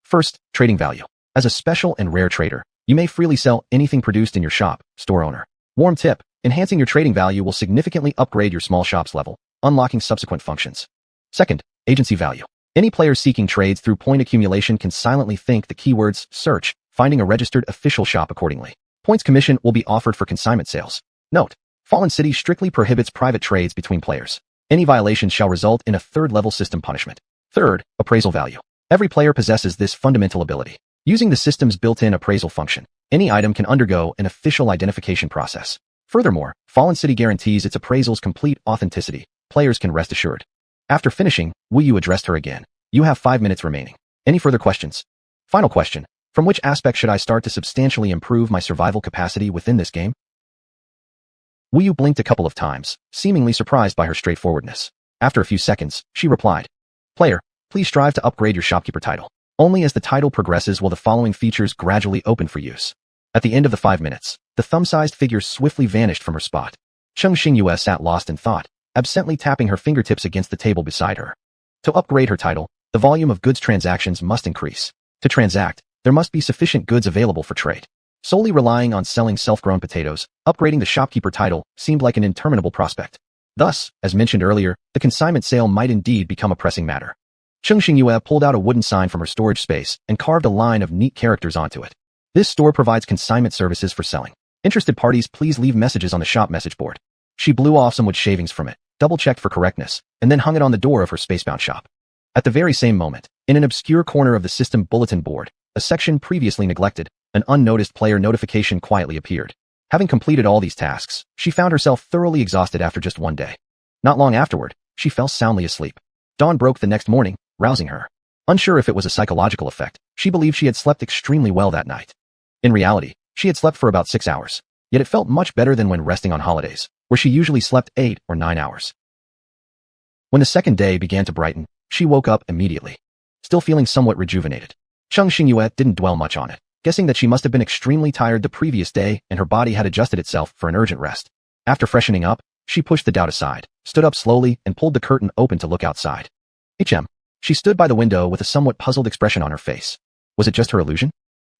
First, trading value. As a special and rare trader, you may freely sell anything produced in your shop, store owner. Warm tip, enhancing your trading value will significantly upgrade your small shop's level, unlocking subsequent functions. Second, agency value. Any player seeking trades through point accumulation can silently think the keywords search, finding a registered official shop accordingly. Points commission will be offered for consignment sales. Note, Fallen City strictly prohibits private trades between players. Any violations shall result in a third-level system punishment. Third, appraisal value. Every player possesses this fundamental ability. Using the system's built-in appraisal function, any item can undergo an official identification process. Furthermore, Fallen City guarantees its appraisal's complete authenticity. Players can rest assured. After finishing, Wu Yu addressed her again. You have 5 minutes remaining. Any further questions? Final question. From which aspect should I start to substantially improve my survival capacity within this game? Wu Yu blinked a couple of times, seemingly surprised by her straightforwardness. After a few seconds, she replied, Player, please strive to upgrade your shopkeeper title. Only as the title progresses will the following features gradually open for use. At the end of the 5 minutes, the thumb-sized figure swiftly vanished from her spot. Cheng Xingyue sat lost in thought, absently tapping her fingertips against the table beside her. To upgrade her title, the volume of goods transactions must increase. To transact, there must be sufficient goods available for trade. Solely relying on selling self-grown potatoes, upgrading the shopkeeper title seemed like an interminable prospect. Thus, as mentioned earlier, the consignment sale might indeed become a pressing matter. Cheng Xingyue pulled out a wooden sign from her storage space and carved a line of neat characters onto it. This store provides consignment services for selling. Interested parties please leave messages on the shop message board. She blew off some wood shavings from it, double-checked for correctness, and then hung it on the door of her spacebound shop. At the very same moment, in an obscure corner of the system bulletin board, a section previously neglected, an unnoticed player notification quietly appeared. Having completed all these tasks, she found herself thoroughly exhausted after just one day. Not long afterward, she fell soundly asleep. Dawn broke the next morning, rousing her. Unsure if it was a psychological effect, she believed she had slept extremely well that night. In reality, she had slept for about 6 hours, yet it felt much better than when resting on holidays, where she usually slept 8 or 9 hours. When the second day began to brighten, she woke up immediately, still feeling somewhat rejuvenated. Cheng Xingyue didn't dwell much on it, guessing that she must have been extremely tired the previous day and her body had adjusted itself for an urgent rest. After freshening up, she pushed the doubt aside, stood up slowly, and pulled the curtain open to look outside. She stood by the window with a somewhat puzzled expression on her face. Was it just her illusion?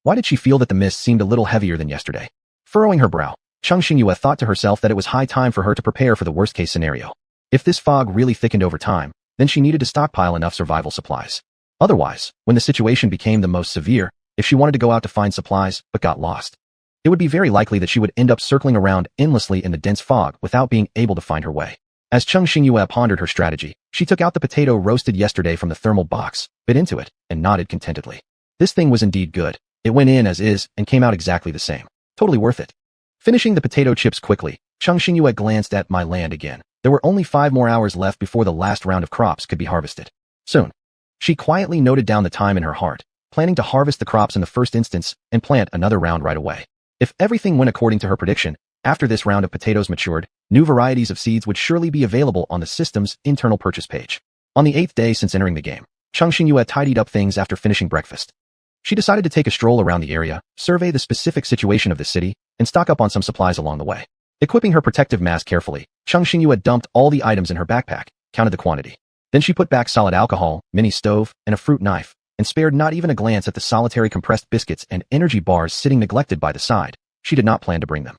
Why did she feel that the mist seemed a little heavier than yesterday? Furrowing her brow, Cheng Xingyue thought to herself that it was high time for her to prepare for the worst-case scenario. If this fog really thickened over time, then she needed to stockpile enough survival supplies. Otherwise, when the situation became the most severe, if she wanted to go out to find supplies but got lost, it would be very likely that she would end up circling around endlessly in the dense fog without being able to find her way. As Cheng Xingyue pondered her strategy, she took out the potato roasted yesterday from the thermal box, bit into it, and nodded contentedly. This thing was indeed good. It went in as is and came out exactly the same. Totally worth it. Finishing the potato chips quickly, Cheng Xingyue glanced at my land again. There were only 5 more hours left before the last round of crops could be harvested. Soon. She quietly noted down the time in her heart, planning to harvest the crops in the first instance and plant another round right away. If everything went according to her prediction, after this round of potatoes matured, new varieties of seeds would surely be available on the system's internal purchase page. On the 8th day since entering the game, Cheng Xingyue tidied up things after finishing breakfast. She decided to take a stroll around the area, survey the specific situation of the city, and stock up on some supplies along the way. Equipping her protective mask carefully, Cheng Xingyue dumped all the items in her backpack, counted the quantity. Then she put back solid alcohol, mini stove, and a fruit knife, and spared not even a glance at the solitary compressed biscuits and energy bars sitting neglected by the side. She did not plan to bring them.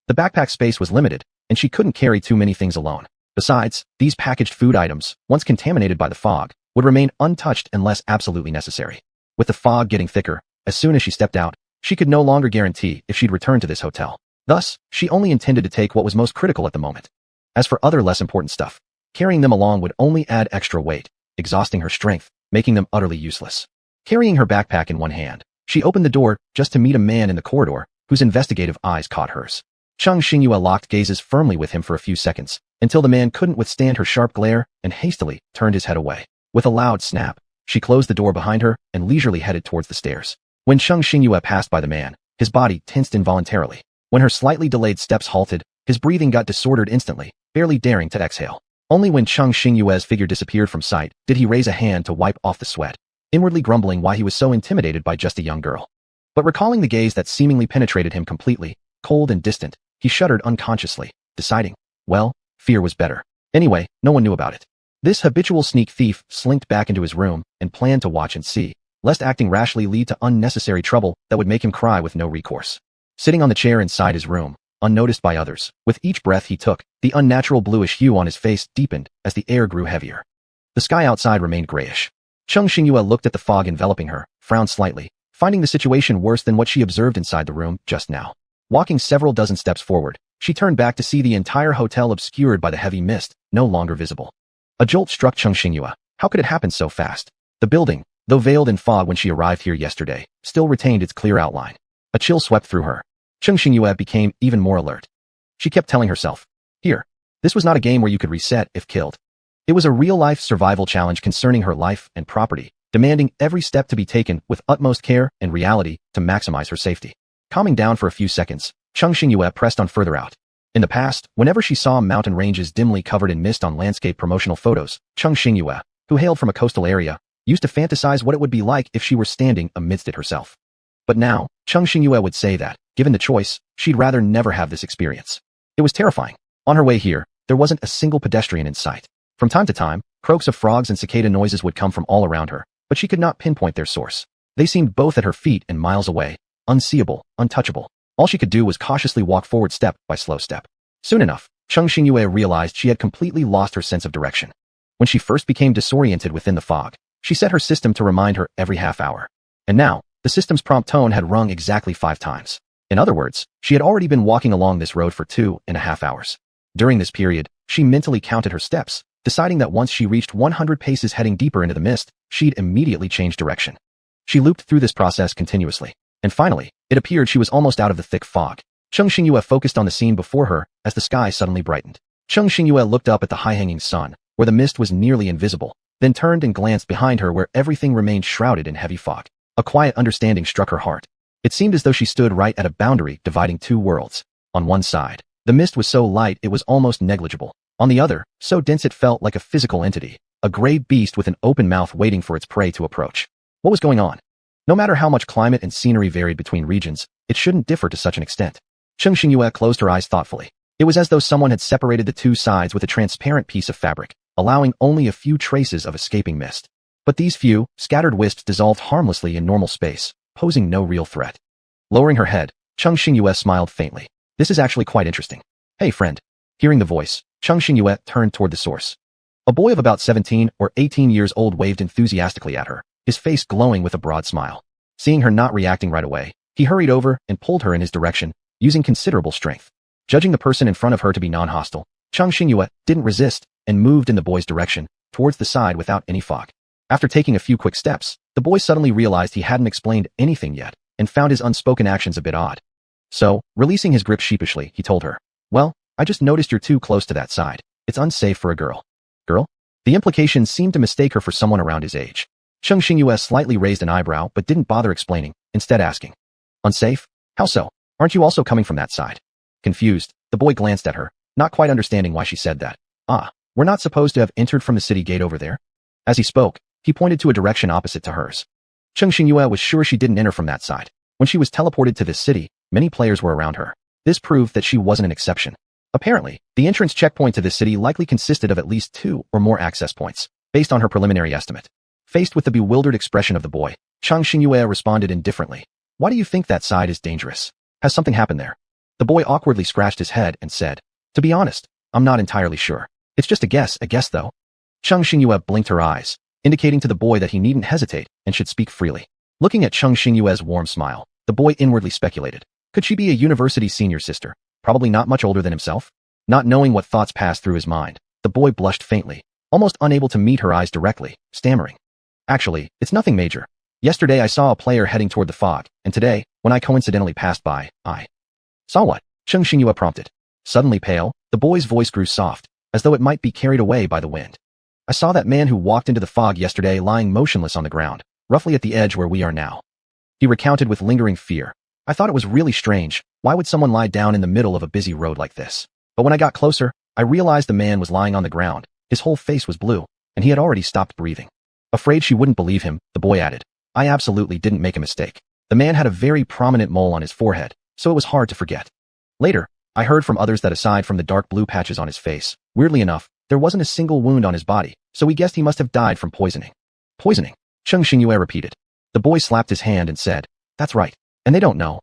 The backpack space was limited, and she couldn't carry too many things alone. Besides, these packaged food items, once contaminated by the fog, would remain untouched unless absolutely necessary. With the fog getting thicker, as soon as she stepped out, she could no longer guarantee if she'd return to this hotel. Thus, she only intended to take what was most critical at the moment. As for other less important stuff, carrying them along would only add extra weight, exhausting her strength, making them utterly useless. Carrying her backpack in one hand, she opened the door just to meet a man in the corridor whose investigative eyes caught hers. Cheng Xingyue locked gazes firmly with him for a few seconds, until the man couldn't withstand her sharp glare and hastily turned his head away. With a loud snap, she closed the door behind her and leisurely headed towards the stairs. When Cheng Xingyue passed by the man, his body tensed involuntarily. When her slightly delayed steps halted, his breathing got disordered instantly, barely daring to exhale. Only when Cheng Xingyue's figure disappeared from sight did he raise a hand to wipe off the sweat, inwardly grumbling why he was so intimidated by just a young girl. But recalling the gaze that seemingly penetrated him completely, cold and distant, he shuddered unconsciously, deciding, well, fear was better. Anyway, no one knew about it. This habitual sneak thief slinked back into his room and planned to watch and see, lest acting rashly lead to unnecessary trouble that would make him cry with no recourse. Sitting on the chair inside his room, unnoticed by others, with each breath he took, the unnatural bluish hue on his face deepened as the air grew heavier. The sky outside remained grayish. Cheng Xingyue looked at the fog enveloping her, frowned slightly, finding the situation worse than what she observed inside the room just now. Walking several dozen steps forward, she turned back to see the entire hotel obscured by the heavy mist, no longer visible. A jolt struck Cheng Xingyue. How could it happen so fast? The building, though veiled in fog when she arrived here yesterday, still retained its clear outline. A chill swept through her. Cheng Xingyue became even more alert. She kept telling herself, here, this was not a game where you could reset if killed. It was a real-life survival challenge concerning her life and property, demanding every step to be taken with utmost care and reality to maximize her safety. Calming down for a few seconds, Cheng Xingyue pressed on further out. In the past, whenever she saw mountain ranges dimly covered in mist on landscape promotional photos, Cheng Xingyue, who hailed from a coastal area, used to fantasize what it would be like if she were standing amidst it herself. But now, Cheng Xingyue would say that, given the choice, she'd rather never have this experience. It was terrifying. On her way here, there wasn't a single pedestrian in sight. From time to time, croaks of frogs and cicada noises would come from all around her, but she could not pinpoint their source. They seemed both at her feet and miles away, unseeable, untouchable. All she could do was cautiously walk forward step by slow step. Soon enough, Cheng Xingyue realized she had completely lost her sense of direction. When she first became disoriented within the fog, she set her system to remind her every half hour. And now, the system's prompt tone had rung exactly 5 times. In other words, she had already been walking along this road for 2.5 hours. During this period, she mentally counted her steps, deciding that once she reached 100 paces heading deeper into the mist, she'd immediately change direction. She looped through this process continuously, and finally, it appeared she was almost out of the thick fog. Cheng Xingyue focused on the scene before her as the sky suddenly brightened. Cheng Xingyue looked up at the high-hanging sun, where the mist was nearly invisible, then turned and glanced behind her where everything remained shrouded in heavy fog. A quiet understanding struck her heart. It seemed as though she stood right at a boundary dividing 2 worlds. On one side, the mist was so light it was almost negligible. On the other, so dense it felt like a physical entity, a gray beast with an open mouth waiting for its prey to approach. What was going on? No matter how much climate and scenery varied between regions, it shouldn't differ to such an extent. Cheng Xingyue closed her eyes thoughtfully. It was as though someone had separated the 2 sides with a transparent piece of fabric, allowing only a few traces of escaping mist. But these few, scattered wisps dissolved harmlessly in normal space, posing no real threat. Lowering her head, Cheng Xingyue smiled faintly. This is actually quite interesting. Hey friend. Hearing the voice, Cheng Xingyue turned toward the source. A boy of about 17 or 18 years old waved enthusiastically at her, his face glowing with a broad smile. Seeing her not reacting right away, he hurried over and pulled her in his direction, using considerable strength. Judging the person in front of her to be non-hostile, Cheng Xingyue didn't resist and moved in the boy's direction, towards the side without any fog. After taking a few quick steps, the boy suddenly realized he hadn't explained anything yet, and found his unspoken actions a bit odd. So, releasing his grip sheepishly, he told her, well, I just noticed you're too close to that side. It's unsafe for a girl. Girl? The implication seemed to mistake her for someone around his age. Cheng Xingyue slightly raised an eyebrow but didn't bother explaining, instead asking, unsafe? How so? Aren't you also coming from that side? Confused, the boy glanced at her, not quite understanding why she said that. Ah, we're not supposed to have entered from the city gate over there? As he spoke, he pointed to a direction opposite to hers. Cheng Xingyue was sure she didn't enter from that side. When she was teleported to this city, many players were around her. This proved that she wasn't an exception. Apparently, the entrance checkpoint to this city likely consisted of at least 2 or more access points, based on her preliminary estimate. Faced with the bewildered expression of the boy, Cheng Xingyue responded indifferently. Why do you think that side is dangerous? Has something happened there? The boy awkwardly scratched his head and said, to be honest, I'm not entirely sure. It's just a guess though. Cheng Xingyue blinked her eyes, indicating to the boy that he needn't hesitate and should speak freely. Looking at Cheng Xingyue's warm smile, the boy inwardly speculated. Could she be a university senior sister, probably not much older than himself? Not knowing what thoughts passed through his mind, the boy blushed faintly, almost unable to meet her eyes directly, stammering. Actually, it's nothing major. Yesterday I saw a player heading toward the fog, and today, when I coincidentally passed by, I saw what? Cheng Xingyue prompted. Suddenly pale, the boy's voice grew soft, as though it might be carried away by the wind. I saw that man who walked into the fog yesterday lying motionless on the ground, roughly at the edge where we are now. He recounted with lingering fear. I thought it was really strange. Why would someone lie down in the middle of a busy road like this? But when I got closer, I realized the man was lying on the ground. His whole face was blue, and he had already stopped breathing. Afraid she wouldn't believe him, the boy added. I absolutely didn't make a mistake. The man had a very prominent mole on his forehead, so it was hard to forget. Later, I heard from others that aside from the dark blue patches on his face, weirdly enough, there wasn't a single wound on his body, so we guessed he must have died from poisoning. Poisoning? Cheng Xingyue repeated. The boy slapped his hand and said, "That's right. And they don't know."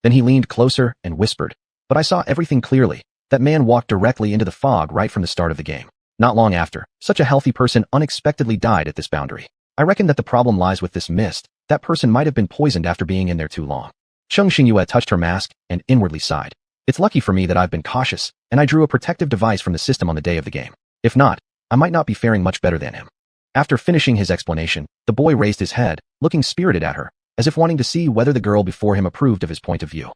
Then he leaned closer and whispered, "But I saw everything clearly. That man walked directly into the fog right from the start of the game. Not long after, such a healthy person unexpectedly died at this boundary. I reckon that the problem lies with this mist. That person might have been poisoned after being in there too long." Cheng Xingyue touched her mask and inwardly sighed. "It's lucky for me that I've been cautious, and I drew a protective device from the system on the day of the game. If not, I might not be faring much better than him." After finishing his explanation, the boy raised his head, looking spirited at her, as if wanting to see whether the girl before him approved of his point of view.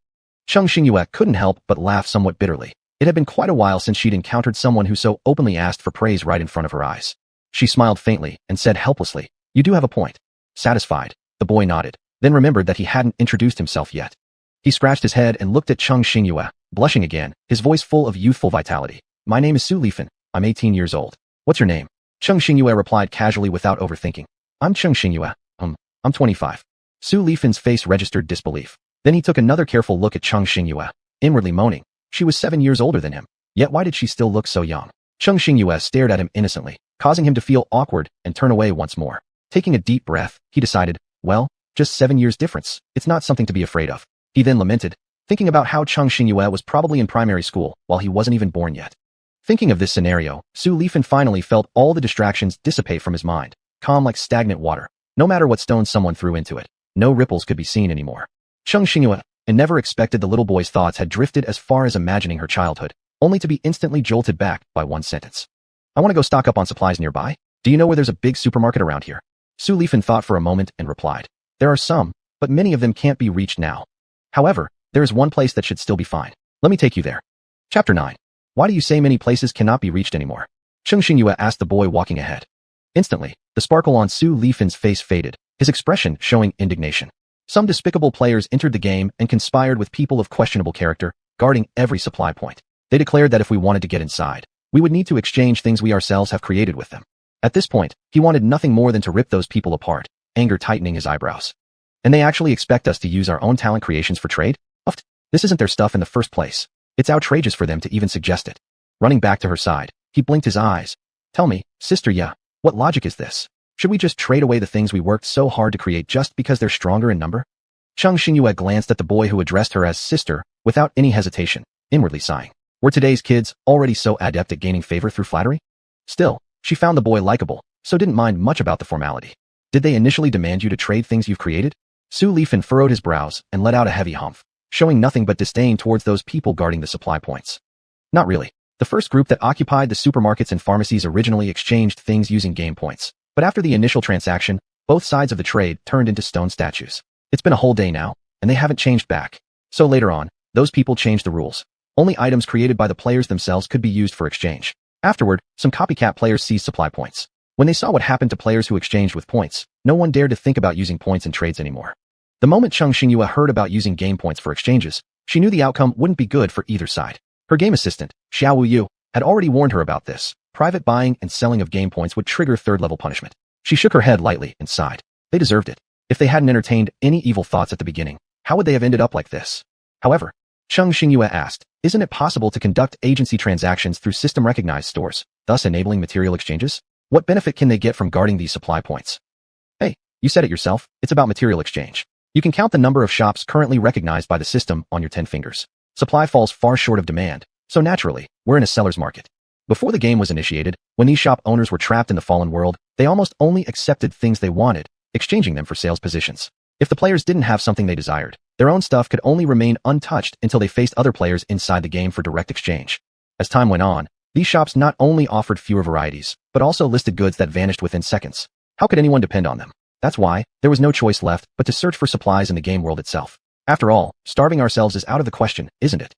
Cheng Xingyue couldn't help but laugh somewhat bitterly. It had been quite a while since she'd encountered someone who so openly asked for praise right in front of her eyes. She smiled faintly and said helplessly, "You do have a point." Satisfied, the boy nodded, then remembered that he hadn't introduced himself yet. He scratched his head and looked at Cheng Xingyue, blushing again, his voice full of youthful vitality. "My name is Su Lifan. I'm 18 years old. What's your name?" Cheng Xingyue replied casually without overthinking. "I'm Cheng Xingyue. I'm 25. Su Lifan's face registered disbelief. Then he took another careful look at Cheng Xingyue, inwardly moaning. She was 7 years older than him, yet why did she still look so young? Cheng Xingyue stared at him innocently, causing him to feel awkward and turn away once more. Taking a deep breath, he decided, well, just 7 years difference. It's not something to be afraid of. He then lamented, thinking about how Cheng Xingyue was probably in primary school while he wasn't even born yet. Thinking of this scenario, Su Lifan finally felt all the distractions dissipate from his mind, calm like stagnant water. No matter what stones someone threw into it, no ripples could be seen anymore. Cheng Xingyue, and never expected the little boy's thoughts had drifted as far as imagining her childhood, only to be instantly jolted back by one sentence. "I want to go stock up on supplies nearby. Do you know where there's a big supermarket around here?" Su Lifan thought for a moment and replied, "There are some, but many of them can't be reached now. However, there is one place that should still be fine. Let me take you there." Chapter 9. Why do you say many places cannot be reached anymore? Cheng Xingyue asked the boy walking ahead. Instantly, the sparkle on Su Lifan's face faded, his expression showing indignation. Some despicable players entered the game and conspired with people of questionable character, guarding every supply point. They declared that if we wanted to get inside, we would need to exchange things we ourselves have created with them. At this point, he wanted nothing more than to rip those people apart, anger tightening his eyebrows. And they actually expect us to use our own talent creations for trade? Uft, this isn't their stuff in the first place. It's outrageous for them to even suggest it. Running back to her side, he blinked his eyes. "Tell me, sister, what logic is this? Should we just trade away the things we worked so hard to create just because they're stronger in number?" Cheng Xingyue glanced at the boy who addressed her as sister, without any hesitation, inwardly sighing. Were today's kids already so adept at gaining favor through flattery? Still, she found the boy likable, so didn't mind much about the formality. "Did they initially demand you to trade things you've created?" Su Lifan furrowed his brows and let out a heavy humph, showing nothing but disdain towards those people guarding the supply points. "Not really. The first group that occupied the supermarkets and pharmacies originally exchanged things using game points. But after the initial transaction, both sides of the trade turned into stone statues. It's been a whole day now, and they haven't changed back. So later on, those people changed the rules. Only items created by the players themselves could be used for exchange. Afterward, some copycat players seized supply points. When they saw what happened to players who exchanged with points, no one dared to think about using points in trades anymore. The moment Cheng Xingyue heard about using game points for exchanges, she knew the outcome wouldn't be good for either side. Her game assistant, Xiao Yu, had already warned her about this. Private buying and selling of game points would trigger third-level punishment. She shook her head lightly and sighed. They deserved it. If they hadn't entertained any evil thoughts at the beginning, how would they have ended up like this? However, Cheng Xingyue asked, isn't it possible to conduct agency transactions through system-recognized stores, thus enabling material exchanges? What benefit can they get from guarding these supply points? Hey, you said it yourself, it's about material exchange. You can count the number of shops currently recognized by the system on your 10 fingers. Supply falls far short of demand, so naturally, we're in a seller's market. Before the game was initiated, when these shop owners were trapped in the fallen world, they almost only accepted things they wanted, exchanging them for sales positions. If the players didn't have something they desired, their own stuff could only remain untouched until they faced other players inside the game for direct exchange. As time went on, these shops not only offered fewer varieties, but also listed goods that vanished within seconds. How could anyone depend on them? That's why, there was no choice left but to search for supplies in the game world itself. After all, starving ourselves is out of the question, isn't it?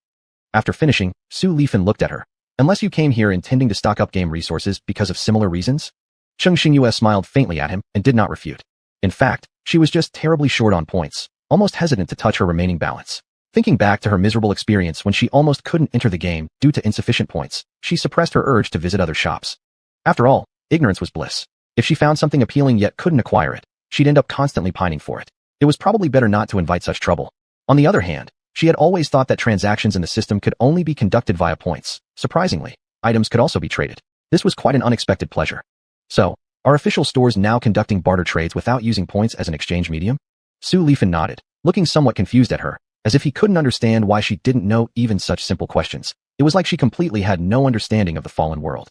After finishing, Su Lifan looked at her. Unless you came here intending to stock up game resources because of similar reasons? Cheng Xingyue smiled faintly at him and did not refute. In fact, she was just terribly short on points, almost hesitant to touch her remaining balance. Thinking back to her miserable experience when she almost couldn't enter the game due to insufficient points, she suppressed her urge to visit other shops. After all, ignorance was bliss. If she found something appealing yet couldn't acquire it, she'd end up constantly pining for it. It was probably better not to invite such trouble. On the other hand, She had always thought that transactions in the system could only be conducted via points. Surprisingly, items could also be traded. This was quite an unexpected pleasure. So, are official stores now conducting barter trades without using points as an exchange medium? Su Lifan nodded, looking somewhat confused at her, as if he couldn't understand why she didn't know even such simple questions. It was like she completely had no understanding of the fallen world.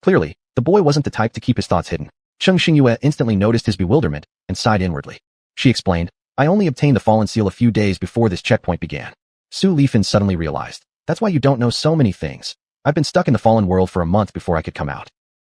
Clearly, the boy wasn't the type to keep his thoughts hidden. Cheng Xingyue instantly noticed his bewilderment and sighed inwardly. She explained, I only obtained the fallen seal a few days before this checkpoint began. Su Lifan suddenly realized, that's why you don't know so many things. I've been stuck in the fallen world for a month before I could come out.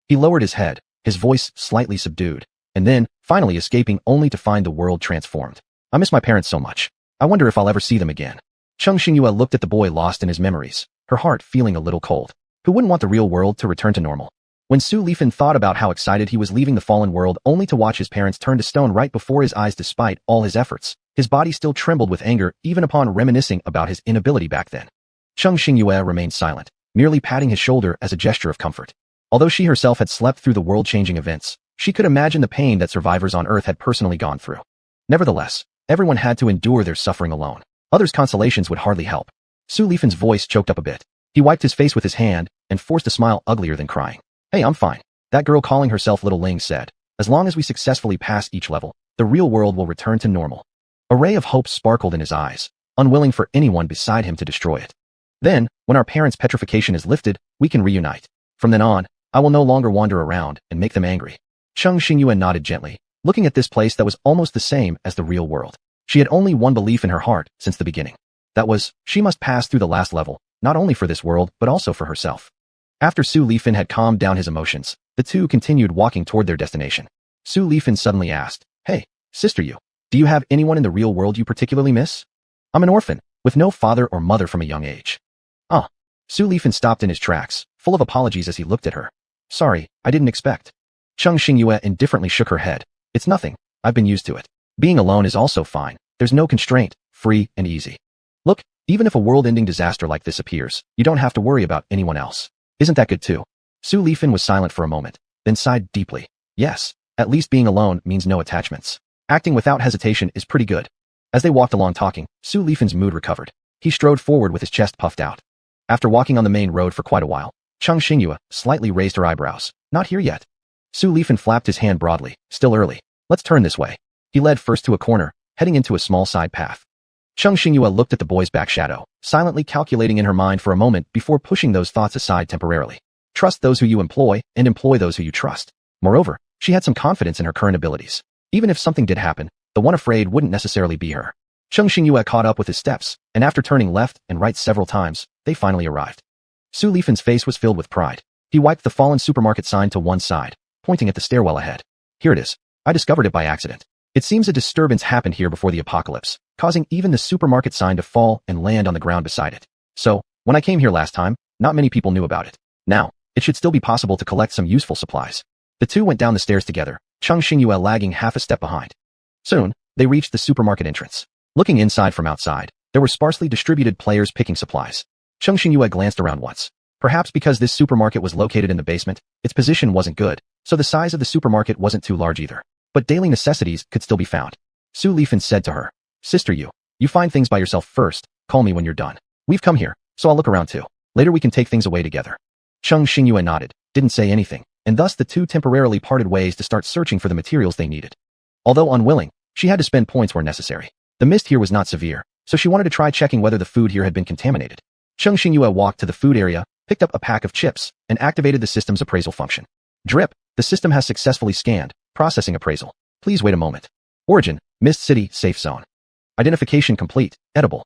He lowered his head, his voice slightly subdued, and then, finally escaping only to find the world transformed. I miss my parents so much. I wonder if I'll ever see them again. Cheng Xingyue looked at the boy lost in his memories, her heart feeling a little cold. Who wouldn't want the real world to return to normal? When Su Lifan thought about how excited he was leaving the fallen world only to watch his parents turn to stone right before his eyes despite all his efforts, his body still trembled with anger even upon reminiscing about his inability back then. Cheng Xingyue remained silent, merely patting his shoulder as a gesture of comfort. Although she herself had slept through the world-changing events, she could imagine the pain that survivors on Earth had personally gone through. Nevertheless, everyone had to endure their suffering alone. Others' consolations would hardly help. Su Lifan's voice choked up a bit. He wiped his face with his hand and forced a smile uglier than crying. Hey, I'm fine. That girl calling herself Little Ling said, as long as we successfully pass each level, the real world will return to normal. A ray of hope sparkled in his eyes, unwilling for anyone beside him to destroy it. Then, when our parents' petrification is lifted, we can reunite. From then on, I will no longer wander around and make them angry. Cheng Xingyue nodded gently, looking at this place that was almost the same as the real world. She had only one belief in her heart since the beginning. That was, she must pass through the last level, not only for this world but also for herself. After Su Lifan had calmed down his emotions, the two continued walking toward their destination. Su Lifan suddenly asked, Hey, sister you, do you have anyone in the real world you particularly miss? I'm an orphan, with no father or mother from a young age. Ah. Su Lifan stopped in his tracks, full of apologies as he looked at her. Sorry, I didn't expect. Cheng Xingyue indifferently shook her head. It's nothing, I've been used to it. Being alone is also fine, there's no constraint, free and easy. Look, even if a world-ending disaster like this appears, you don't have to worry about anyone else. Isn't that good too? Su Lifan was silent for a moment, then sighed deeply. Yes, at least being alone means no attachments. Acting without hesitation is pretty good. As they walked along talking, Su Lifan's mood recovered. He strode forward with his chest puffed out. After walking on the main road for quite a while, Cheng Xingyue slightly raised her eyebrows. Not here yet. Su Lifan flapped his hand broadly. Still early. Let's turn this way. He led first to a corner, heading into a small side path. Cheng Xingyue looked at the boy's back shadow, silently calculating in her mind for a moment before pushing those thoughts aside temporarily. Trust those who you employ, and employ those who you trust. Moreover, she had some confidence in her current abilities. Even if something did happen, the one afraid wouldn't necessarily be her. Cheng Xingyue caught up with his steps, and after turning left and right several times, they finally arrived. Su Lifan's face was filled with pride. He wiped the fallen supermarket sign to one side, pointing at the stairwell ahead. Here it is. I discovered it by accident. It seems a disturbance happened here before the apocalypse, causing even the supermarket sign to fall and land on the ground beside it. So, when I came here last time, not many people knew about it. Now, it should still be possible to collect some useful supplies. The two went down the stairs together, Cheng Xingyue lagging half a step behind. Soon, they reached the supermarket entrance. Looking inside from outside, there were sparsely distributed players picking supplies. Cheng Xingyue glanced around once. Perhaps because this supermarket was located in the basement, its position wasn't good, so the size of the supermarket wasn't too large either. But daily necessities could still be found. Su Lifan said to her, Sister you find things by yourself first, call me when you're done. We've come here, so I'll look around too. Later we can take things away together. Cheng Xingyue nodded, didn't say anything, and thus the two temporarily parted ways to start searching for the materials they needed. Although unwilling, she had to spend points where necessary. The mist here was not severe, so she wanted to try checking whether the food here had been contaminated. Cheng Xingyue walked to the food area, picked up a pack of chips, and activated the system's appraisal function. Drip, the system has successfully scanned, processing appraisal. Please wait a moment. Origin, Mist City, Safe Zone. Identification complete, edible.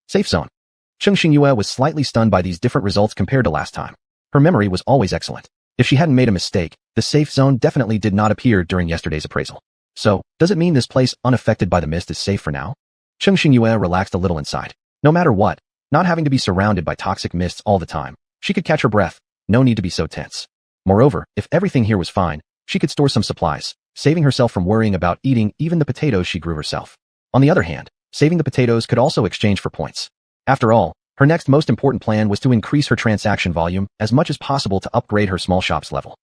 Safe Zone. Cheng Xingyue was slightly stunned by these different results compared to last time. Her memory was always excellent. If she hadn't made a mistake, the Safe Zone definitely did not appear during yesterday's appraisal. So, does it mean this place unaffected by the mist is safe for now? Cheng Xingyue relaxed a little inside. No matter what, not having to be surrounded by toxic mists all the time, she could catch her breath, no need to be so tense. Moreover, if everything here was fine, she could store some supplies, saving herself from worrying about eating even the potatoes she grew herself. On the other hand, saving the potatoes could also exchange for points. After all, her next most important plan was to increase her transaction volume as much as possible to upgrade her small shop's level.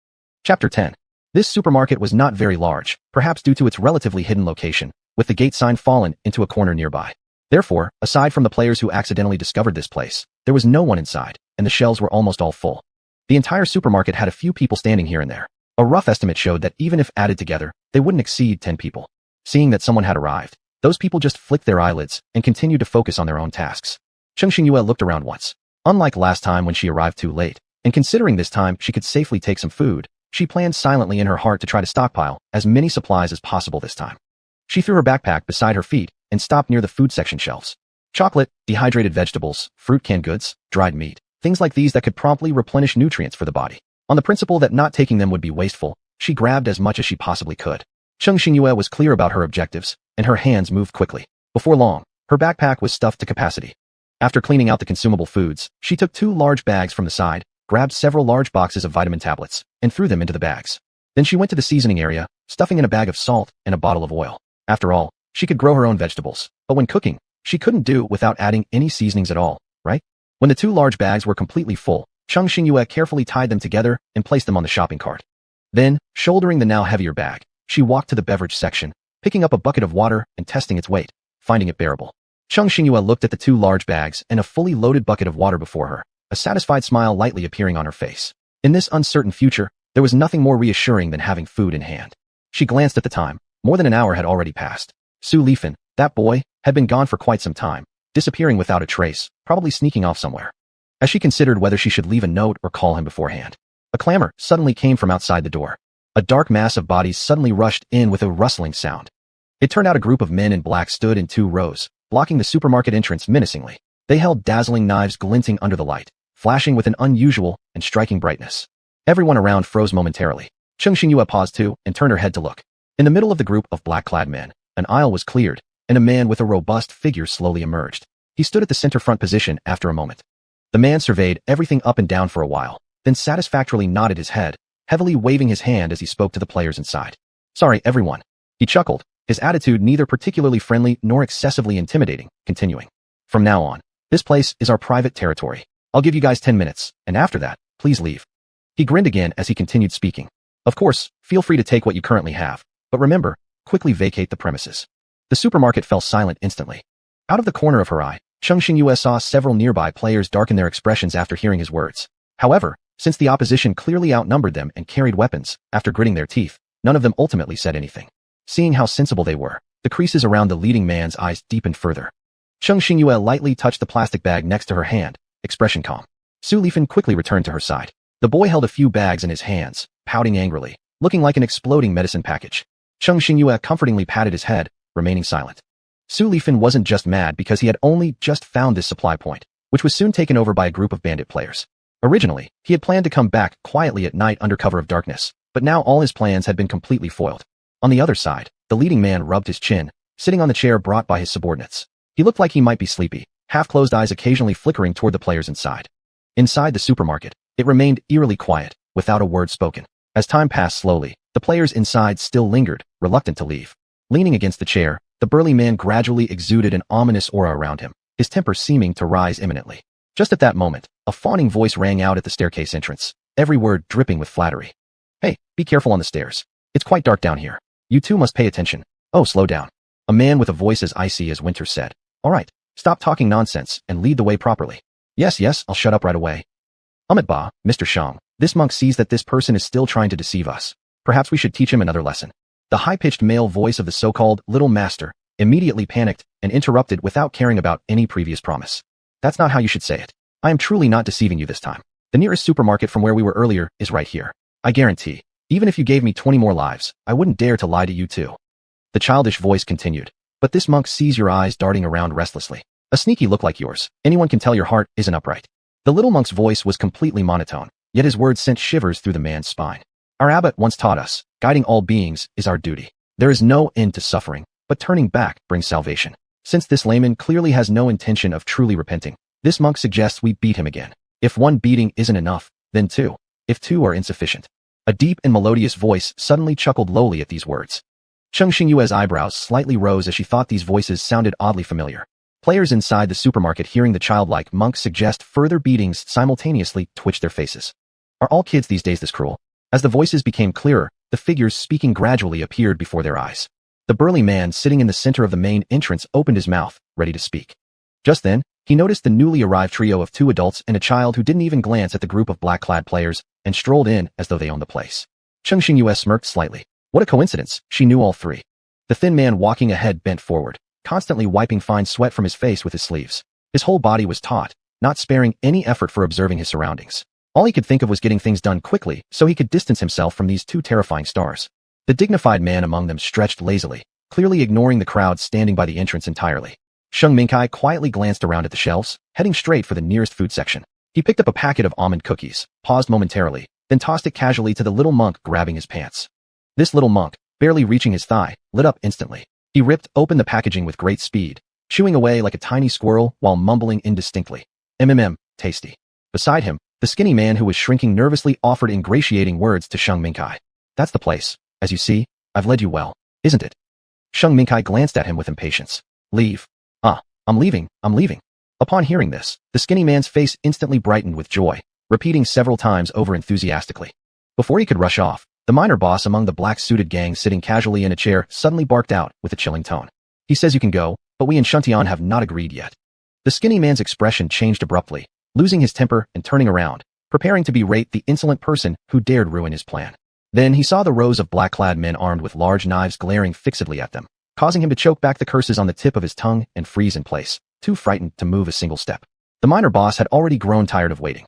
Chapter 10. This supermarket was not very large, perhaps due to its relatively hidden location, with the gate sign fallen into a corner nearby. Therefore, aside from the players who accidentally discovered this place, there was no one inside, and the shelves were almost all full. The entire supermarket had a few people standing here and there. A rough estimate showed that even if added together, they wouldn't exceed 10 people. Seeing that someone had arrived, those people just flicked their eyelids and continued to focus on their own tasks. Cheng Xingyue looked around once. Unlike last time when she arrived too late, and considering this time she could safely take some food, she planned silently in her heart to try to stockpile as many supplies as possible this time. She threw her backpack beside her feet and stopped near the food section shelves. Chocolate, dehydrated vegetables, fruit canned goods, dried meat, things like these that could promptly replenish nutrients for the body. On the principle that not taking them would be wasteful, she grabbed as much as she possibly could. Cheng Xingyue was clear about her objectives, and her hands moved quickly. Before long, her backpack was stuffed to capacity. After cleaning out the consumable foods, she took 2 large bags from the side, grabbed several large boxes of vitamin tablets, and threw them into the bags. Then she went to the seasoning area, stuffing in a bag of salt and a bottle of oil. After all, she could grow her own vegetables, but when cooking, she couldn't do without adding any seasonings at all, right? When the 2 large bags were completely full, Cheng Xingyue carefully tied them together and placed them on the shopping cart. Then, shouldering the now heavier bag, she walked to the beverage section, picking up a bucket of water and testing its weight, finding it bearable. Cheng Xingyue looked at the 2 large bags and a fully loaded bucket of water before her, a satisfied smile lightly appearing on her face. In this uncertain future, there was nothing more reassuring than having food in hand. She glanced at the time. More than an hour had already passed. Su Lifan, that boy, had been gone for quite some time, disappearing without a trace, probably sneaking off somewhere. As she considered whether she should leave a note or call him beforehand, a clamor suddenly came from outside the door. A dark mass of bodies suddenly rushed in with a rustling sound. It turned out a group of men in black stood in 2 rows, blocking the supermarket entrance menacingly. They held dazzling knives glinting under the light, flashing with an unusual and striking brightness. Everyone around froze momentarily. Cheng Xingyue paused too and turned her head to look. In the middle of the group of black-clad men, an aisle was cleared, and a man with a robust figure slowly emerged. He stood at the center front position after a moment. The man surveyed everything up and down for a while, then satisfactorily nodded his head, heavily waving his hand as he spoke to the players inside. "Sorry, everyone." He chuckled, his attitude neither particularly friendly nor excessively intimidating, continuing. "From now on, this place is our private territory. I'll give you guys 10 minutes, and after that, please leave." He grinned again as he continued speaking. "Of course, feel free to take what you currently have, but remember, quickly vacate the premises." The supermarket fell silent instantly. Out of the corner of her eye, Cheng Xingyue saw several nearby players darken their expressions after hearing his words. However, since the opposition clearly outnumbered them and carried weapons, after gritting their teeth, none of them ultimately said anything. Seeing how sensible they were, the creases around the leading man's eyes deepened further. Cheng Xingyue lightly touched the plastic bag next to her hand, expression calm. Su Lifan quickly returned to her side. The boy held a few bags in his hands, pouting angrily, looking like an exploding medicine package. Cheng Xingyue comfortingly patted his head, remaining silent. Su Lifan wasn't just mad because he had only just found this supply point, which was soon taken over by a group of bandit players. Originally, he had planned to come back quietly at night under cover of darkness, but now all his plans had been completely foiled. On the other side, the leading man rubbed his chin, sitting on the chair brought by his subordinates. He looked like he might be sleepy, half-closed eyes occasionally flickering toward the players inside. Inside the supermarket, it remained eerily quiet, without a word spoken. As time passed slowly, the players inside still lingered, reluctant to leave. Leaning against the chair, the burly man gradually exuded an ominous aura around him, his temper seeming to rise imminently. Just at that moment, a fawning voice rang out at the staircase entrance, every word dripping with flattery. "Hey, be careful on the stairs. It's quite dark down here. You two must pay attention. Oh, slow down." A man with a voice as icy as winter said. "All right, stop talking nonsense and lead the way properly." Yes, I'll shut up right away." "Ba, Mr. Shang, this monk sees that this person is still trying to deceive us. Perhaps we should teach him another lesson." The high-pitched male voice of the so-called little master immediately panicked and interrupted without caring about any previous promise. "That's not how you should say it. I am truly not deceiving you this time. The nearest supermarket from where we were earlier is right here. I guarantee, even if you gave me 20 more lives, I wouldn't dare to lie to you too." The childish voice continued. "But this monk sees your eyes darting around restlessly. A sneaky look like yours. Anyone can tell your heart isn't upright." The little monk's voice was completely monotone, yet his words sent shivers through the man's spine. "Our abbot once taught us, guiding all beings is our duty. There is no end to suffering, but turning back brings salvation. Since this layman clearly has no intention of truly repenting, this monk suggests we beat him again. If one beating isn't enough, then 2. If 2 are insufficient." A deep and melodious voice suddenly chuckled lowly at these words. Cheng Xingyue's eyebrows slightly rose as she thought these voices sounded oddly familiar. Players inside the supermarket hearing the childlike monk suggest further beatings simultaneously twitched their faces. Are all kids these days this cruel? As the voices became clearer, the figures speaking gradually appeared before their eyes. The burly man sitting in the center of the main entrance opened his mouth, ready to speak. Just then, he noticed the newly arrived trio of 2 adults and a child who didn't even glance at the group of black-clad players and strolled in as though they owned the place. Cheng Xingyue smirked slightly. What a coincidence, she knew all 3. The thin man walking ahead bent forward, constantly wiping fine sweat from his face with his sleeves. His whole body was taut, not sparing any effort for observing his surroundings. All he could think of was getting things done quickly so he could distance himself from these 2 terrifying stars. The dignified man among them stretched lazily, clearly ignoring the crowd standing by the entrance entirely. Sheng Mingkai quietly glanced around at the shelves, heading straight for the nearest food section. He picked up a packet of almond cookies, paused momentarily, then tossed it casually to the little monk grabbing his pants. This little monk, barely reaching his thigh, lit up instantly. He ripped open the packaging with great speed, chewing away like a tiny squirrel while mumbling indistinctly. Tasty. Beside him, the skinny man who was shrinking nervously offered ingratiating words to Sheng Mingkai. That's the place. As you see, I've led you well, isn't it? Sheng Mingkai glanced at him with impatience. Leave. I'm leaving. Upon hearing this, the skinny man's face instantly brightened with joy, repeating several times over enthusiastically. Before he could rush off, the minor boss among the black-suited gang sitting casually in a chair suddenly barked out with a chilling tone. He says you can go, but we in Shuntian have not agreed yet. The skinny man's expression changed abruptly, losing his temper and turning around, preparing to berate the insolent person who dared ruin his plan. Then he saw the rows of black-clad men armed with large knives glaring fixedly at them, causing him to choke back the curses on the tip of his tongue and freeze in place, too frightened to move a single step. The minor boss had already grown tired of waiting.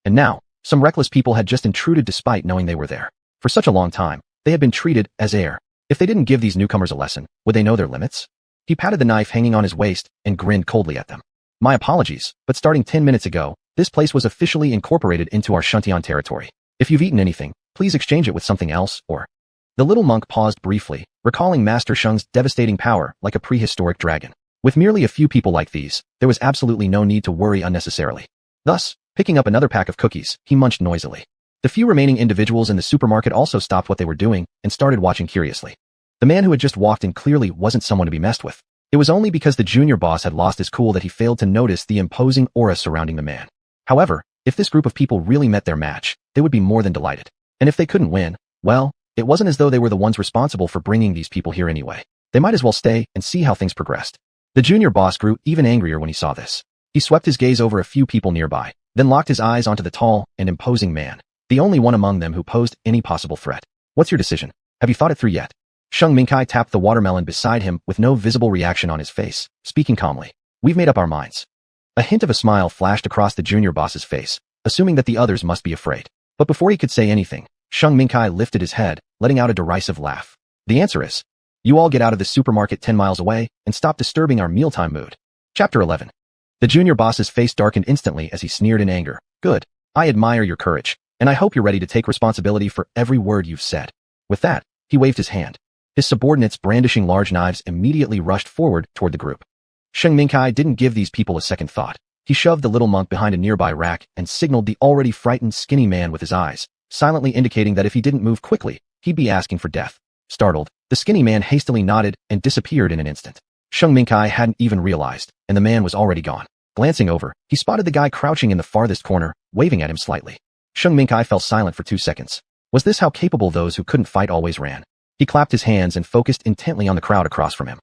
And now, some reckless people had just intruded despite knowing they were there. For such a long time, they had been treated as air. If they didn't give these newcomers a lesson, would they know their limits? He patted the knife hanging on his waist and grinned coldly at them. My apologies, but starting 10 minutes ago, this place was officially incorporated into our Shuntian territory. If you've eaten anything, please exchange it with something else, or... The little monk paused briefly, recalling Master Sheng's devastating power like a prehistoric dragon. With merely a few people like these, there was absolutely no need to worry unnecessarily. Thus, picking up another pack of cookies, he munched noisily. The few remaining individuals in the supermarket also stopped what they were doing and started watching curiously. The man who had just walked in clearly wasn't someone to be messed with. It was only because the junior boss had lost his cool that he failed to notice the imposing aura surrounding the man. However, if this group of people really met their match, they would be more than delighted. And if they couldn't win, well, it wasn't as though they were the ones responsible for bringing these people here anyway. They might as well stay and see how things progressed. The junior boss grew even angrier when he saw this. He swept his gaze over a few people nearby, then locked his eyes onto the tall and imposing man, the only one among them who posed any possible threat. What's your decision? Have you thought it through yet? Sheng Mingkai tapped the watermelon beside him with no visible reaction on his face, speaking calmly. We've made up our minds. A hint of a smile flashed across the junior boss's face, assuming that the others must be afraid. But before he could say anything, Sheng Mingkai lifted his head, letting out a derisive laugh. The answer is, you all get out of the supermarket 10 miles away and stop disturbing our mealtime mood. Chapter 11. The junior boss's face darkened instantly as he sneered in anger. Good. I admire your courage, and I hope you're ready to take responsibility for every word you've said. With that, he waved his hand. His subordinates brandishing large knives immediately rushed forward toward the group. Sheng Mingkai didn't give these people a second thought. He shoved the little monk behind a nearby rack and signaled the already frightened skinny man with his eyes, silently indicating that if he didn't move quickly, he'd be asking for death. Startled, the skinny man hastily nodded and disappeared in an instant. Sheng Mingkai hadn't even realized, and the man was already gone. Glancing over, he spotted the guy crouching in the farthest corner, waving at him slightly. Sheng Mingkai fell silent for 2 seconds. Was this how capable those who couldn't fight always ran? He clapped his hands and focused intently on the crowd across from him.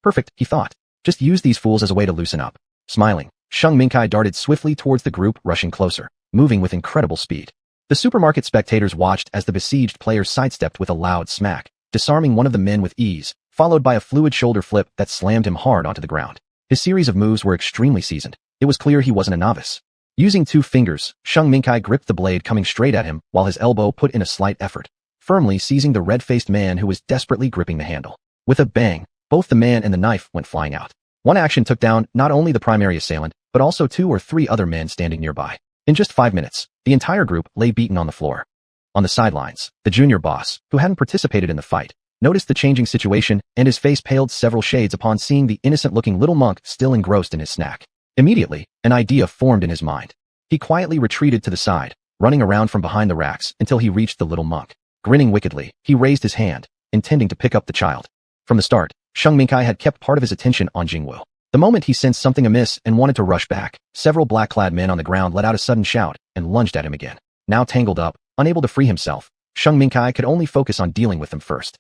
Perfect, he thought. Just use these fools as a way to loosen up. Smiling, Sheng Mingkai darted swiftly towards the group, rushing closer, moving with incredible speed. The supermarket spectators watched as the besieged player sidestepped with a loud smack, disarming one of the men with ease, followed by a fluid shoulder flip that slammed him hard onto the ground. His series of moves were extremely seasoned. It was clear he wasn't a novice. Using 2 fingers, Sheng Mingkai gripped the blade coming straight at him while his elbow put in a slight effort, firmly seizing the red-faced man who was desperately gripping the handle. With a bang, both the man and the knife went flying out. One action took down not only the primary assailant, but also 2 or 3 other men standing nearby. In just 5 minutes, the entire group lay beaten on the floor. On the sidelines, the junior boss, who hadn't participated in the fight, noticed the changing situation and his face paled several shades upon seeing the innocent-looking little monk still engrossed in his snack. Immediately, an idea formed in his mind. He quietly retreated to the side, running around from behind the racks until he reached the little monk. Grinning wickedly, he raised his hand, intending to pick up the child. From the start, Sheng Mingkai had kept part of his attention on Jingwu. The moment he sensed something amiss and wanted to rush back, several black-clad men on the ground let out a sudden shout and lunged at him again. Now tangled up, unable to free himself, Sheng Mingkai could only focus on dealing with them first.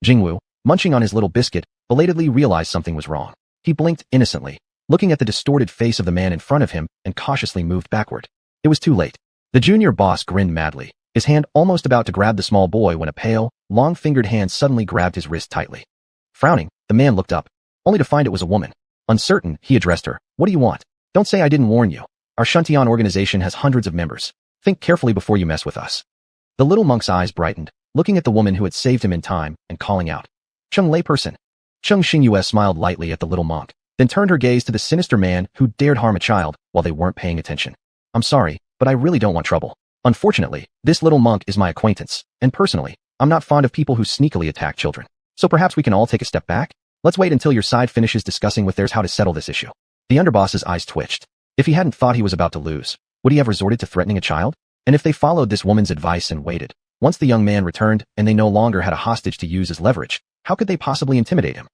Jingwu, munching on his little biscuit, belatedly realized something was wrong. He blinked innocently, looking at the distorted face of the man in front of him, and cautiously moved backward. It was too late. The junior boss grinned madly, his hand almost about to grab the small boy when a pale, long-fingered hand suddenly grabbed his wrist tightly. Frowning, the man looked up, only to find it was a woman. Uncertain, he addressed her. What do you want? Don't say I didn't warn you. Our Shuntian organization has hundreds of members. Think carefully before you mess with us. The little monk's eyes brightened, looking at the woman who had saved him in time, and calling out, Chung layperson. Chung Xingyue smiled lightly at the little monk, then turned her gaze to the sinister man who dared harm a child while they weren't paying attention. I'm sorry, but I really don't want trouble. Unfortunately, this little monk is my acquaintance, and personally, I'm not fond of people who sneakily attack children. So perhaps we can all take a step back? Let's wait until your side finishes discussing with theirs how to settle this issue. The underboss's eyes twitched. If he hadn't thought he was about to lose, would he have resorted to threatening a child? And if they followed this woman's advice and waited, once the young man returned and they no longer had a hostage to use as leverage, how could they possibly intimidate him?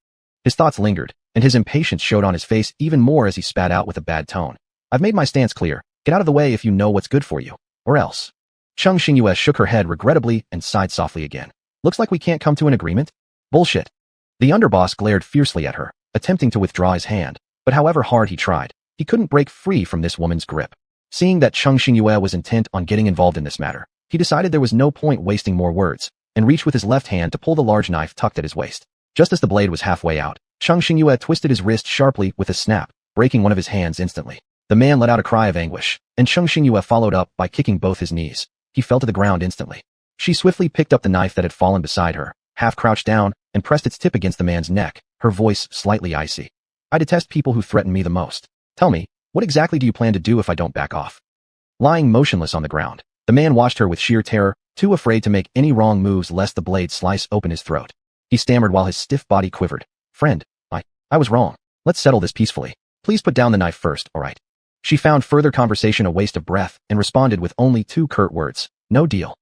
His thoughts lingered, and his impatience showed on his face even more as he spat out with a bad tone. I've made my stance clear. Get out of the way if you know what's good for you. Or else. Chung Xingyue shook her head regrettably and sighed softly again. Looks like we can't come to an agreement? Bullshit. The underboss glared fiercely at her, attempting to withdraw his hand, but however hard he tried, he couldn't break free from this woman's grip. Seeing that Chung Xingyue was intent on getting involved in this matter, he decided there was no point wasting more words, and reached with his left hand to pull the large knife tucked at his waist. Just as the blade was halfway out, Chung Xingyue twisted his wrist sharply with a snap, breaking one of his hands instantly. The man let out a cry of anguish, and Chung Xingyue followed up by kicking both his knees. He fell to the ground instantly. She swiftly picked up the knife that had fallen beside her, half crouched down, and pressed its tip against the man's neck, her voice slightly icy. I detest people who threaten me the most. Tell me, what exactly do you plan to do if I don't back off? Lying motionless on the ground, the man watched her with sheer terror, too afraid to make any wrong moves lest the blade slice open his throat. He stammered while his stiff body quivered. Friend, I was wrong. Let's settle this peacefully. Please put down the knife first, all right? She found further conversation a waste of breath and responded with only two curt words. No deal.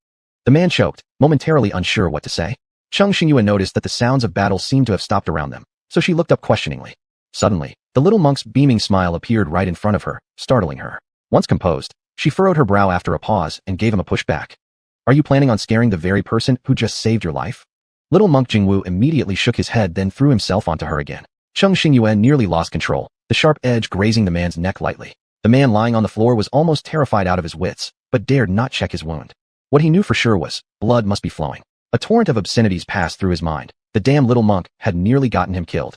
The man choked, momentarily unsure what to say. Chung Xingyue noticed that the sounds of battle seemed to have stopped around them, so she looked up questioningly. Suddenly, the little monk's beaming smile appeared right in front of her, startling her. Once composed, she furrowed her brow after a pause and gave him a push back. Are you planning on scaring the very person who just saved your life? Little monk Jingwu immediately shook his head, then threw himself onto her again. Chung Xingyue nearly lost control, the sharp edge grazing the man's neck lightly. The man lying on the floor was almost terrified out of his wits, but dared not check his wound. What he knew for sure was, blood must be flowing. A torrent of obscenities passed through his mind. The damn little monk had nearly gotten him killed.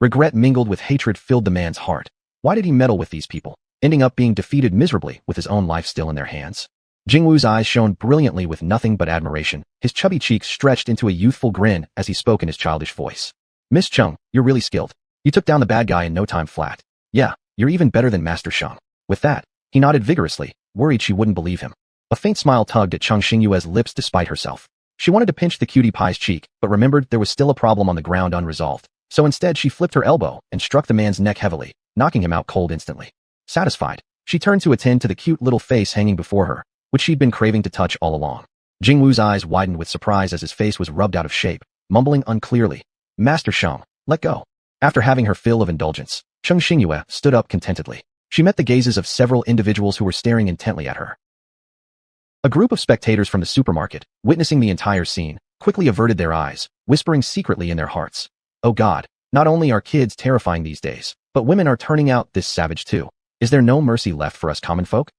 Regret mingled with hatred filled the man's heart. Why did he meddle with these people, ending up being defeated miserably with his own life still in their hands? Jingwu's eyes shone brilliantly with nothing but admiration. His chubby cheeks stretched into a youthful grin as he spoke in his childish voice. Miss Chung, you're really skilled. You took down the bad guy in no time flat. Yeah, you're even better than Master Shang. With that, he nodded vigorously, worried she wouldn't believe him. A faint smile tugged at Chung Xingyue's lips despite herself. She wanted to pinch the cutie pie's cheek, but remembered there was still a problem on the ground unresolved. So instead she flipped her elbow and struck the man's neck heavily, knocking him out cold instantly. Satisfied, she turned to attend to the cute little face hanging before her, which she'd been craving to touch all along. Jingwu's eyes widened with surprise as his face was rubbed out of shape, mumbling unclearly, Master Shang, let go. After having her fill of indulgence, Chung Xingyue stood up contentedly. She met the gazes of several individuals who were staring intently at her. A group of spectators from the supermarket, witnessing the entire scene, quickly averted their eyes, whispering secretly in their hearts. Oh God, not only are kids terrifying these days, but women are turning out this savage too. Is there no mercy left for us common folk?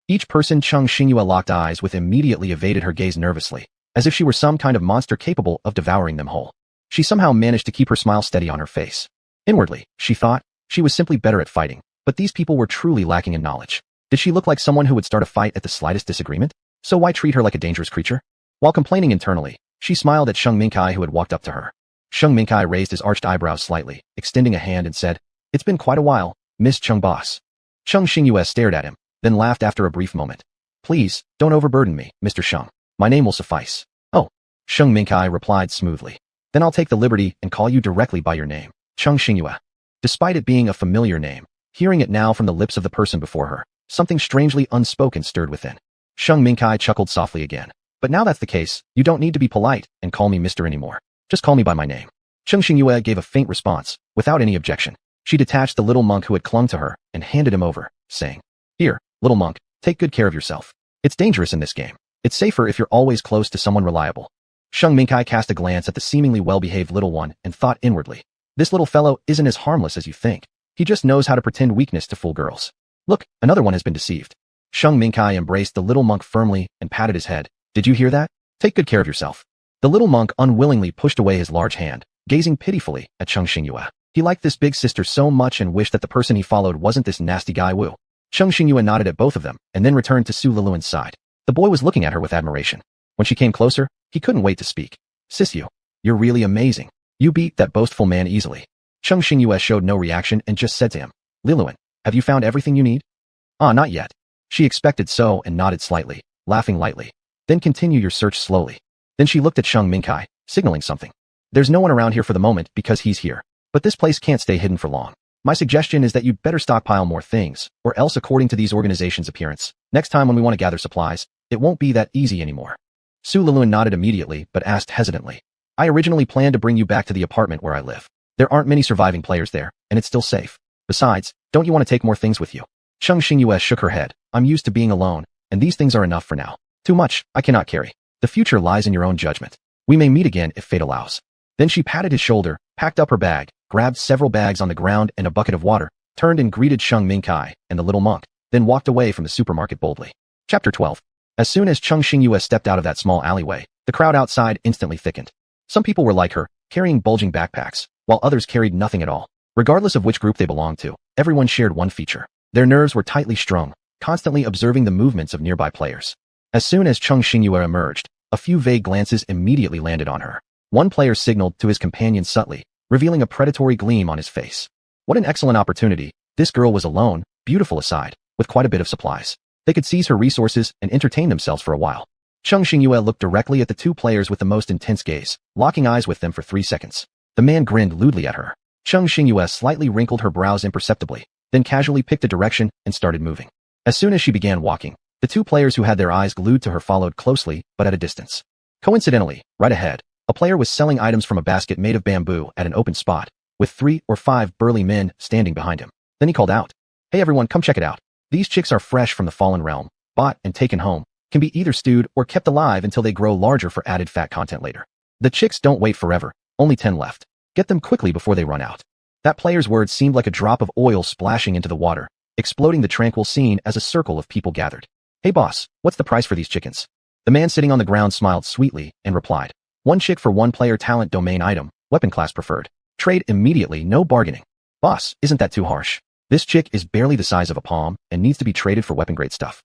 Each person Chung Xingyue locked eyes with immediately evaded her gaze nervously, as if she were some kind of monster capable of devouring them whole. She somehow managed to keep her smile steady on her face. Inwardly, she thought, she was simply better at fighting, but these people were truly lacking in knowledge. Did she look like someone who would start a fight at the slightest disagreement? So why treat her like a dangerous creature? While complaining internally, she smiled at Sheng Mingkai who had walked up to her. Sheng Mingkai raised his arched eyebrows slightly, extending a hand and said, It's been quite a while, Miss Chung boss. Chung Xingyue stared at him, then laughed after a brief moment. Please, don't overburden me, Mr. Sheng. My name will suffice. Oh, Sheng Mingkai replied smoothly. Then I'll take the liberty and call you directly by your name, Chung Xingyue. Despite it being a familiar name, hearing it now from the lips of the person before her, something strangely unspoken stirred within. Sheng Mingkai chuckled softly again. But now that's the case, you don't need to be polite and call me Mr. anymore. Just call me by my name. Chung Xingyue gave a faint response, without any objection. She detached the little monk who had clung to her and handed him over, saying, Here, little monk, take good care of yourself. It's dangerous in this game. It's safer if you're always close to someone reliable. Sheng Mingkai cast a glance at the seemingly well-behaved little one and thought inwardly. This little fellow isn't as harmless as you think. He just knows how to pretend weakness to fool girls. Look, another one has been deceived. Sheng Mingkai embraced the little monk firmly and patted his head. Did you hear that? Take good care of yourself. The little monk unwillingly pushed away his large hand, gazing pitifully at Cheng Xingyue. He liked this big sister so much and wished that the person he followed wasn't this nasty guy Wu. Cheng Xingyue nodded at both of them and then returned to Su Liluan's side. The boy was looking at her with admiration. When she came closer, he couldn't wait to speak. Sis Yu, you're really amazing. You beat that boastful man easily. Cheng Xingyue showed no reaction and just said to him, Liluan, have you found everything you need? Ah, not yet. She expected so and nodded slightly, laughing lightly. Then continue your search slowly. Then she looked at Sheng Mingkai, signaling something. There's no one around here for the moment because he's here. But this place can't stay hidden for long. My suggestion is that you'd better stockpile more things, or else according to these organizations' appearance, next time when we want to gather supplies, it won't be that easy anymore. Su Liluan nodded immediately but asked hesitantly. I originally planned to bring you back to the apartment where I live. There aren't many surviving players there, and it's still safe. Besides, don't you want to take more things with you? Cheng Xingyue shook her head. I'm used to being alone, and these things are enough for now. Too much, I cannot carry. The future lies in your own judgment. We may meet again if fate allows. Then she patted his shoulder, packed up her bag, grabbed several bags on the ground and a bucket of water, turned and greeted Sheng Mingkai and the little monk, then walked away from the supermarket boldly. Chapter 12. As soon as Cheng Xingyue stepped out of that small alleyway, the crowd outside instantly thickened. Some people were like her, carrying bulging backpacks, while others carried nothing at all. Regardless of which group they belonged to, everyone shared one feature. Their nerves were tightly strung, constantly observing the movements of nearby players. As soon as Cheng Xingyue emerged, a few vague glances immediately landed on her. One player signaled to his companion subtly, revealing a predatory gleam on his face. What an excellent opportunity. This girl was alone, beautiful aside, with quite a bit of supplies. They could seize her resources and entertain themselves for a while. Cheng Xingyue looked directly at the two players with the most intense gaze, locking eyes with them for 3 seconds. The man grinned lewdly at her. Cheng Xingyue slightly wrinkled her brows imperceptibly, then casually picked a direction and started moving. As soon as she began walking, the two players who had their eyes glued to her followed closely, but at a distance. Coincidentally, right ahead, a player was selling items from a basket made of bamboo at an open spot, with 3 or 5 burly men standing behind him. Then he called out, Hey everyone, come check it out. These chicks are fresh from the fallen realm, bought and taken home, can be either stewed or kept alive until they grow larger for added fat content later. The chicks don't wait forever, only 10 left. Get them quickly before they run out. That player's words seemed like a drop of oil splashing into the water, exploding the tranquil scene as a circle of people gathered. Hey boss, what's the price for these chickens? The man sitting on the ground smiled sweetly and replied, 1 chick for 1 player talent domain item, weapon class preferred. Trade immediately, no bargaining. Boss, isn't that too harsh? This chick is barely the size of a palm and needs to be traded for weapon grade stuff.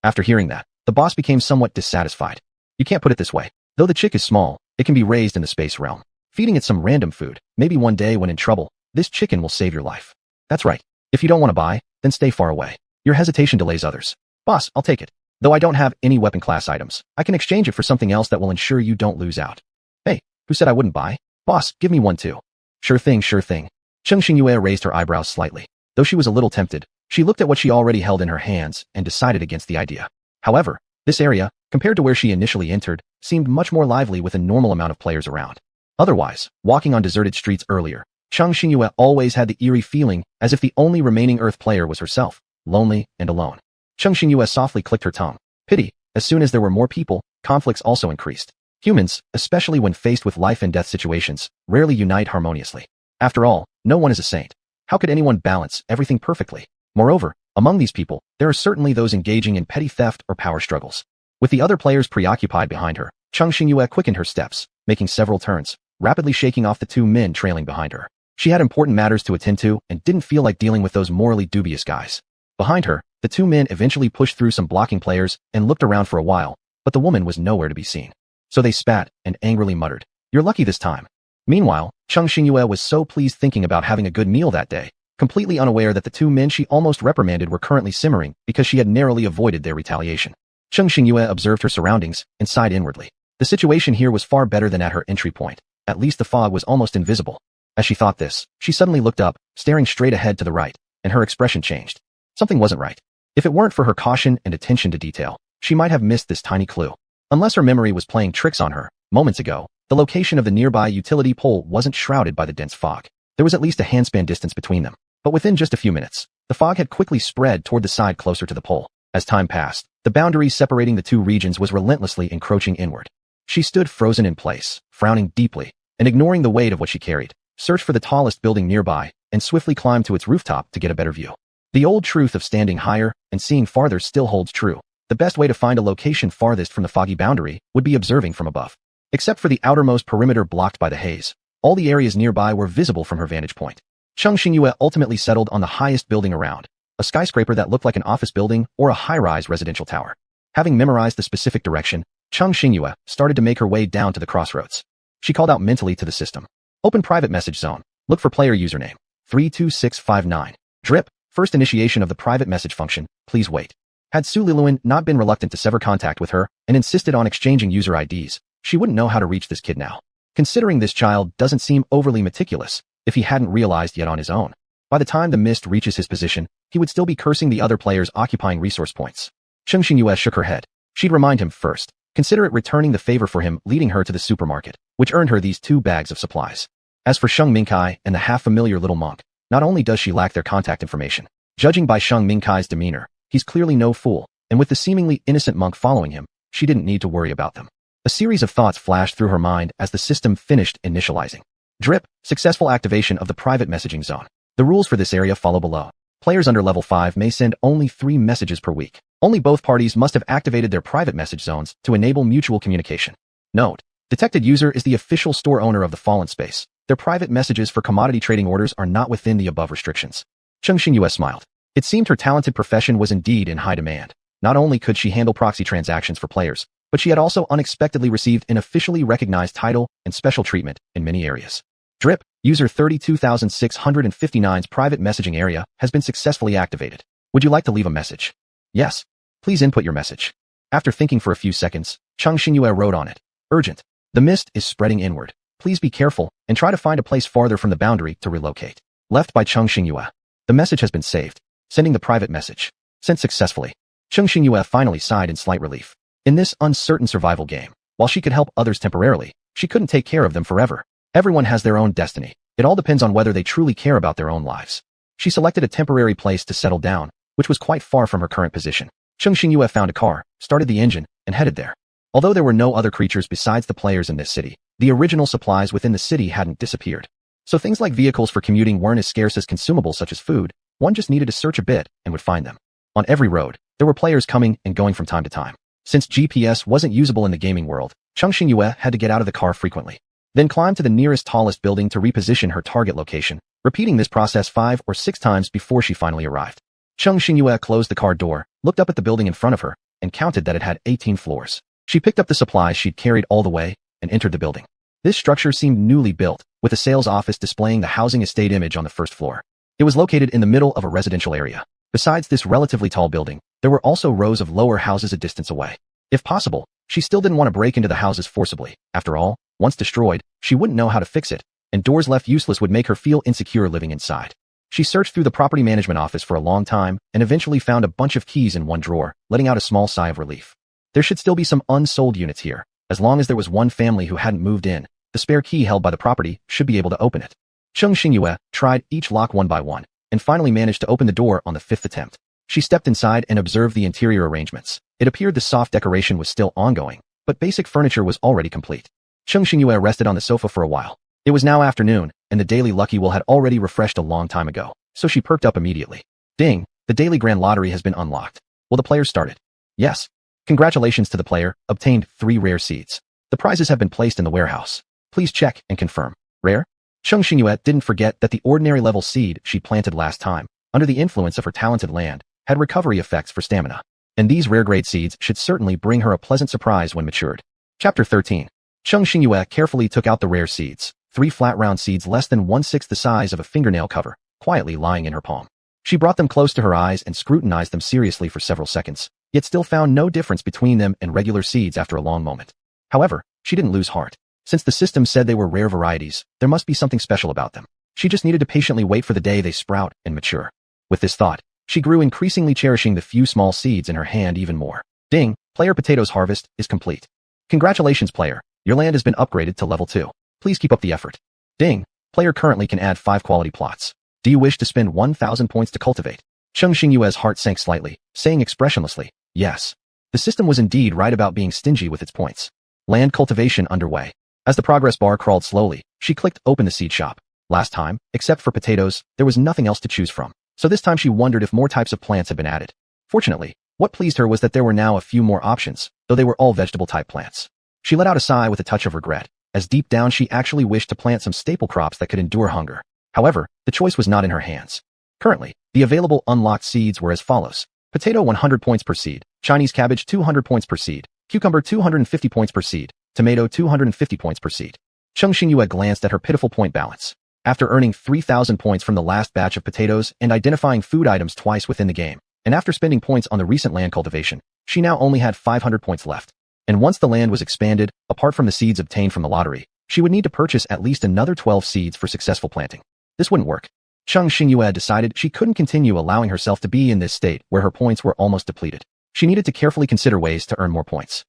After hearing that, the boss became somewhat dissatisfied. You can't put it this way. Though the chick is small, it can be raised in the space realm. Feeding it some random food, maybe one day when in trouble, this chicken will save your life. That's right. If you don't want to buy, then stay far away. Your hesitation delays others. Boss, I'll take it. Though I don't have any weapon class items, I can exchange it for something else that will ensure you don't lose out. Hey, who said I wouldn't buy? Boss, give me one too. Sure thing, sure thing. Cheng Xingyue raised her eyebrows slightly. Though she was a little tempted, she looked at what she already held in her hands and decided against the idea. However, this area, compared to where she initially entered, seemed much more lively with a normal amount of players around. Otherwise, walking on deserted streets earlier, Cheng Xingyue always had the eerie feeling as if the only remaining Earth player was herself, lonely and alone. Cheng Xingyue softly clicked her tongue. Pity, as soon as there were more people, conflicts also increased. Humans, especially when faced with life and death situations, rarely unite harmoniously. After all, no one is a saint. How could anyone balance everything perfectly? Moreover, among these people, there are certainly those engaging in petty theft or power struggles. With the other players preoccupied behind her, Cheng Xingyue quickened her steps, making several turns, rapidly shaking off the 2 men trailing behind her. She had important matters to attend to and didn't feel like dealing with those morally dubious guys. Behind her, the 2 men eventually pushed through some blocking players and looked around for a while, but the woman was nowhere to be seen. So they spat and angrily muttered, You're lucky this time. Meanwhile, Cheng Xingyue was so pleased thinking about having a good meal that day, completely unaware that the 2 men she almost reprimanded were currently simmering because she had narrowly avoided their retaliation. Cheng Xingyue observed her surroundings and sighed inwardly. The situation here was far better than at her entry point. At least the fog was almost invisible. As she thought this, she suddenly looked up, staring straight ahead to the right, and her expression changed. Something wasn't right. If it weren't for her caution and attention to detail, she might have missed this tiny clue. Unless her memory was playing tricks on her, moments ago, the location of the nearby utility pole wasn't shrouded by the dense fog. There was at least a handspan distance between them. But within just a few minutes, the fog had quickly spread toward the side closer to the pole. As time passed, the boundary separating the 2 regions was relentlessly encroaching inward. She stood frozen in place, frowning deeply, and ignoring the weight of what she carried, searched for the tallest building nearby, and swiftly climbed to its rooftop to get a better view. The old truth of standing higher and seeing farther still holds true. The best way to find a location farthest from the foggy boundary would be observing from above. Except for the outermost perimeter blocked by the haze, all the areas nearby were visible from her vantage point. Cheng Xingyue ultimately settled on the highest building around, a skyscraper that looked like an office building or a high-rise residential tower. Having memorized the specific direction, Cheng Xingyue started to make her way down to the crossroads. She called out mentally to the system. Open private message zone. Look for player username 32659. Drip. First initiation of the private message function. Please wait. Had Su Liluan not been reluctant to sever contact with her and insisted on exchanging user IDs, she wouldn't know how to reach this kid now. Considering this child doesn't seem overly meticulous, if he hadn't realized yet on his own. By the time the mist reaches his position, he would still be cursing the other players occupying resource points. Cheng Xingyue shook her head. She'd remind him first. Consider it returning the favor for him leading her to the supermarket, which earned her these 2 bags of supplies. As for Sheng Mingkai and the half-familiar little monk, not only does she lack their contact information, judging by Sheng Mingkai's demeanor, he's clearly no fool, and with the seemingly innocent monk following him, she didn't need to worry about them. A series of thoughts flashed through her mind as the system finished initializing. Drip. Successful activation of the private messaging zone. The rules for this area follow below. Players under level 5 may send only 3 messages per week. Only both parties must have activated their private message zones to enable mutual communication. Note. Detected user is the official store owner of the Fallen Space. Their private messages for commodity trading orders are not within the above restrictions. Cheng Xingyue smiled. It seemed her talented profession was indeed in high demand. Not only could she handle proxy transactions for players, but she had also unexpectedly received an officially recognized title and special treatment in many areas. Drip. User 32659's private messaging area has been successfully activated. Would you like to leave a message? Yes. Please input your message. After thinking for a few seconds, Cheng Xingyue wrote on it. Urgent. The mist is spreading inward. Please be careful and try to find a place farther from the boundary to relocate. Left by Cheng Xingyue. The message has been saved. Sending the private message. Sent successfully. Cheng Xingyue finally sighed in slight relief. In this uncertain survival game, while she could help others temporarily, she couldn't take care of them forever. Everyone has their own destiny. It all depends on whether they truly care about their own lives. She selected a temporary place to settle down, which was quite far from her current position. Cheng Xingyue found a car, started the engine, and headed there. Although there were no other creatures besides the players in this city, the original supplies within the city hadn't disappeared. So things like vehicles for commuting weren't as scarce as consumables such as food. One just needed to search a bit and would find them. On every road, there were players coming and going from time to time. Since GPS wasn't usable in the gaming world, Cheng Xingyue had to get out of the car frequently. Then climb to the nearest tallest building to reposition her target location, repeating this process 5 or 6 times before she finally arrived. Cheng Xingyue closed the car door, looked up at the building in front of her, and counted that it had 18 floors. She picked up the supplies she'd carried all the way and entered the building. This structure seemed newly built, with a sales office displaying the housing estate image on the first floor. It was located in the middle of a residential area. Besides this relatively tall building, there were also rows of lower houses a distance away. If possible, she still didn't want to break into the houses forcibly. After all, once destroyed, she wouldn't know how to fix it, and doors left useless would make her feel insecure living inside. She searched through the property management office for a long time and eventually found a bunch of keys in one drawer, letting out a small sigh of relief. There should still be some unsold units here. As long as there was one family who hadn't moved in, the spare key held by the property should be able to open it. Cheng Xingyue tried each lock one by one, and finally managed to open the door on the 5th attempt. She stepped inside and observed the interior arrangements. It appeared the soft decoration was still ongoing, but basic furniture was already complete. Cheng Xingyue rested on the sofa for a while. It was now afternoon, and the daily Lucky Will had already refreshed a long time ago, so she perked up immediately. Ding! The daily grand lottery has been unlocked. Will the players started? Yes. Congratulations to the player, obtained 3 rare seeds. The prizes have been placed in the warehouse. Please check and confirm. Rare? Cheng Xingyue didn't forget that the ordinary level seed she planted last time, under the influence of her talented land, had recovery effects for stamina. And these rare grade seeds should certainly bring her a pleasant surprise when matured. Chapter 13. Cheng Xingyue carefully took out the rare seeds, 3 flat round seeds less than 1/6 the size of a fingernail cover, quietly lying in her palm. She brought them close to her eyes and scrutinized them seriously for several seconds, yet still found no difference between them and regular seeds after a long moment. However, she didn't lose heart. Since the system said they were rare varieties, there must be something special about them. She just needed to patiently wait for the day they sprout and mature. With this thought, she grew increasingly cherishing the few small seeds in her hand even more. Ding! Player Potato's harvest is complete. Congratulations, player. Your land has been upgraded to level 2. Please keep up the effort. Ding! Player currently can add 5 quality plots. Do you wish to spend 1,000 points to cultivate? Cheng Xingyue's heart sank slightly, saying expressionlessly, yes. The system was indeed right about being stingy with its points. Land cultivation underway. As the progress bar crawled slowly, she clicked open the seed shop. Last time, except for potatoes, there was nothing else to choose from. So this time she wondered if more types of plants had been added. Fortunately, what pleased her was that there were now a few more options, though they were all vegetable-type plants. She let out a sigh with a touch of regret, as deep down she actually wished to plant some staple crops that could endure hunger. However, the choice was not in her hands. Currently, the available unlocked seeds were as follows. Potato 100 points per seed, Chinese cabbage 200 points per seed, cucumber 250 points per seed, tomato 250 points per seed. Cheng Xingyue glanced at her pitiful point balance. After earning 3,000 points from the last batch of potatoes and identifying food items twice within the game, and after spending points on the recent land cultivation, she now only had 500 points left. And once the land was expanded, apart from the seeds obtained from the lottery, she would need to purchase at least another 12 seeds for successful planting. This wouldn't work. Cheng Xingyue decided she couldn't continue allowing herself to be in this state where her points were almost depleted. She needed to carefully consider ways to earn more points.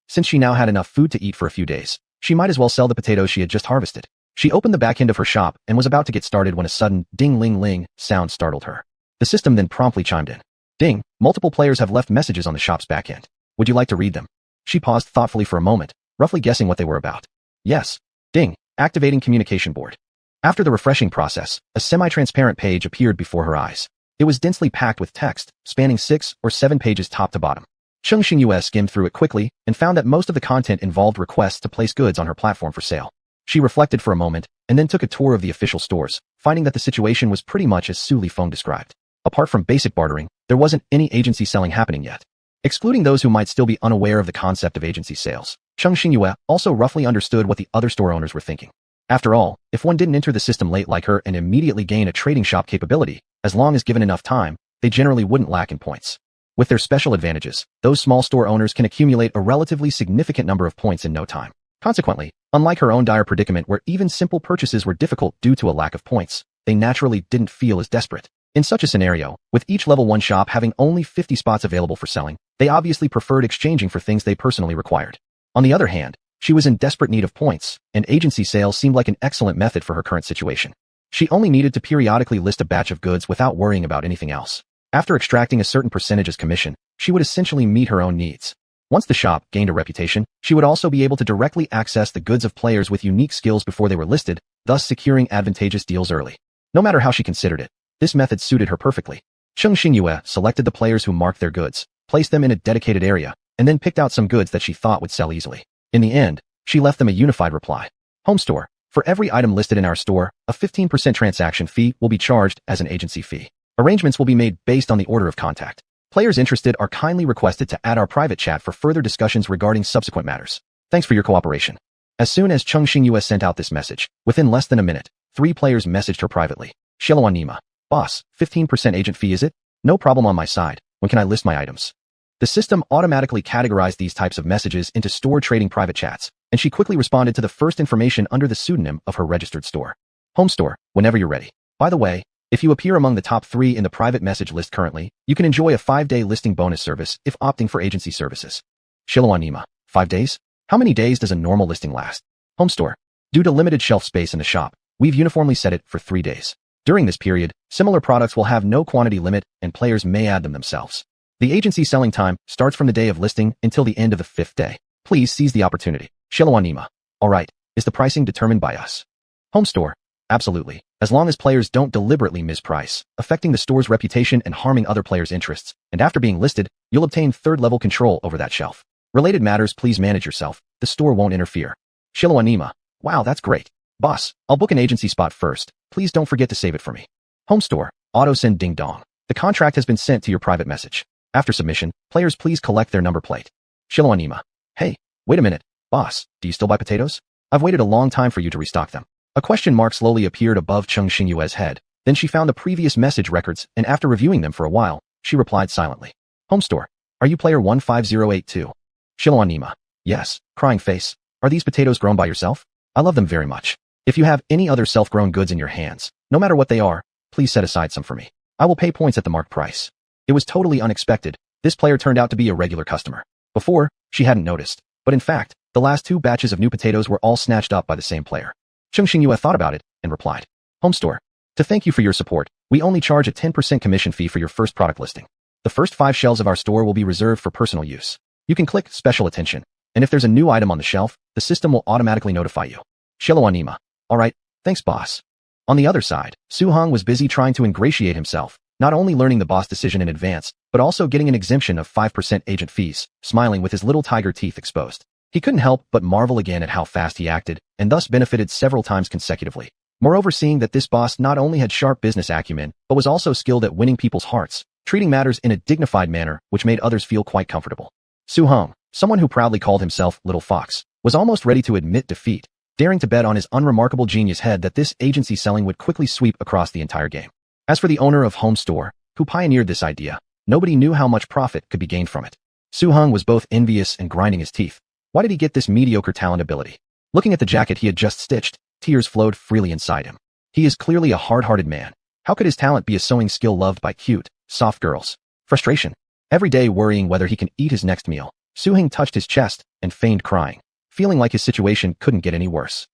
Since she now had enough food to eat for a few days, she might as well sell the potatoes she had just harvested. She opened the back end of her shop and was about to get started when a sudden ding-ling-ling sound startled her. The system then promptly chimed in. Ding, multiple players have left messages on the shop's back end. Would you like to read them? She paused thoughtfully for a moment, roughly guessing what they were about. Yes. Ding, activating communication board. After the refreshing process, a semi-transparent page appeared before her eyes. It was densely packed with text, spanning 6 or 7 pages top to bottom. Cheng Xingyue skimmed through it quickly and found that most of the content involved requests to place goods on her platform for sale. She reflected for a moment and then took a tour of the official stores, finding that the situation was pretty much as Su Li Feng described. Apart from basic bartering, there wasn't any agency selling happening yet. Excluding those who might still be unaware of the concept of agency sales, Cheng Xingyue also roughly understood what the other store owners were thinking. After all, if one didn't enter the system late like her and immediately gain a trading shop capability, as long as given enough time, they generally wouldn't lack in points. With their special advantages, those small store owners can accumulate a relatively significant number of points in no time. Consequently, unlike her own dire predicament where even simple purchases were difficult due to a lack of points, they naturally didn't feel as desperate. In such a scenario, with each level 1 shop having only 50 spots available for selling, they obviously preferred exchanging for things they personally required. On the other hand, she was in desperate need of points, and agency sales seemed like an excellent method for her current situation. She only needed to periodically list a batch of goods without worrying about anything else. After extracting a certain percentage as commission, she would essentially meet her own needs. Once the shop gained a reputation, she would also be able to directly access the goods of players with unique skills before they were listed, thus securing advantageous deals early. No matter how she considered it, this method suited her perfectly. Cheng Xingyue selected the players who marked their goods, placed them in a dedicated area, and then picked out some goods that she thought would sell easily. In the end, she left them a unified reply. Home store. For every item listed in our store, a 15% transaction fee will be charged as an agency fee. Arrangements will be made based on the order of contact. Players interested are kindly requested to add our private chat for further discussions regarding subsequent matters. Thanks for your cooperation. As soon as Cheng Xingyue sent out this message, within less than a minute, 3 players messaged her privately. Xiluan Nima. Boss, 15% agent fee is it? No problem on my side. When can I list my items? The system automatically categorized these types of messages into store trading private chats, and she quickly responded to the first information under the pseudonym of her registered store. Home store, whenever you're ready. By the way, if you appear among the top 3 in the private message list currently, you can enjoy a 5-day listing bonus service if opting for agency services. Xiluan Nima. 5 days? How many days does a normal listing last? Home store. Due to limited shelf space in the shop, we've uniformly set it for 3 days. During this period, similar products will have no quantity limit and players may add them themselves. The agency selling time starts from the day of listing until the end of the 5th day. Please seize the opportunity. Xiluan Nima. Alright, is the pricing determined by us? Home store. Absolutely. As long as players don't deliberately misprice, affecting the store's reputation and harming other players' interests, and after being listed, you'll obtain 3rd-level control over that shelf. Related matters please manage yourself. The store won't interfere. Xiluan Nima. Wow, that's great. Boss, I'll book an agency spot first. Please don't forget to save it for me. Home store. Auto send ding dong. The contract has been sent to your private message. After submission, players please collect their number plate. Xiluan Nima. Hey, wait a minute. Boss, do you still buy potatoes? I've waited a long time for you to restock them. A question mark slowly appeared above Cheng Xingyue's head. Then she found the previous message records, and after reviewing them for a while, she replied silently. Home store. Are you player 15082? Xiluan Nima. Yes, crying face. Are these potatoes grown by yourself? I love them very much. If you have any other self-grown goods in your hands, no matter what they are, please set aside some for me. I will pay points at the marked price. It was totally unexpected. This player turned out to be a regular customer. Before, she hadn't noticed. But in fact, the last 2 batches of new potatoes were all snatched up by the same player. Cheng Xingyue thought about it and replied. Home store. To thank you for your support, we only charge a 10% commission fee for your first product listing. The first 5 shelves of our store will be reserved for personal use. You can click special attention and if there's a new item on the shelf, the system will automatically notify you. Shiloh-anima. Alright, thanks boss. On the other side, Su-hong was busy trying to ingratiate himself, not only learning the boss decision in advance, but also getting an exemption of 5% agent fees, smiling with his little tiger teeth exposed. He couldn't help but marvel again at how fast he acted, and thus benefited several times consecutively. Moreover, seeing that this boss not only had sharp business acumen, but was also skilled at winning people's hearts, treating matters in a dignified manner which made others feel quite comfortable. Su-hong, someone who proudly called himself Little Fox, was almost ready to admit defeat, daring to bet on his unremarkable genius head that this agency selling would quickly sweep across the entire game. As for the owner of Home Store, who pioneered this idea, nobody knew how much profit could be gained from it. Su-hong was both envious and grinding his teeth. Why did he get this mediocre talent ability? Looking at the jacket he had just stitched, tears flowed freely inside him. He is clearly a hard-hearted man. How could his talent be a sewing skill loved by cute, soft girls? Frustration. Every day worrying whether he can eat his next meal, Su-hong touched his chest and feigned crying, feeling like his situation couldn't get any worse.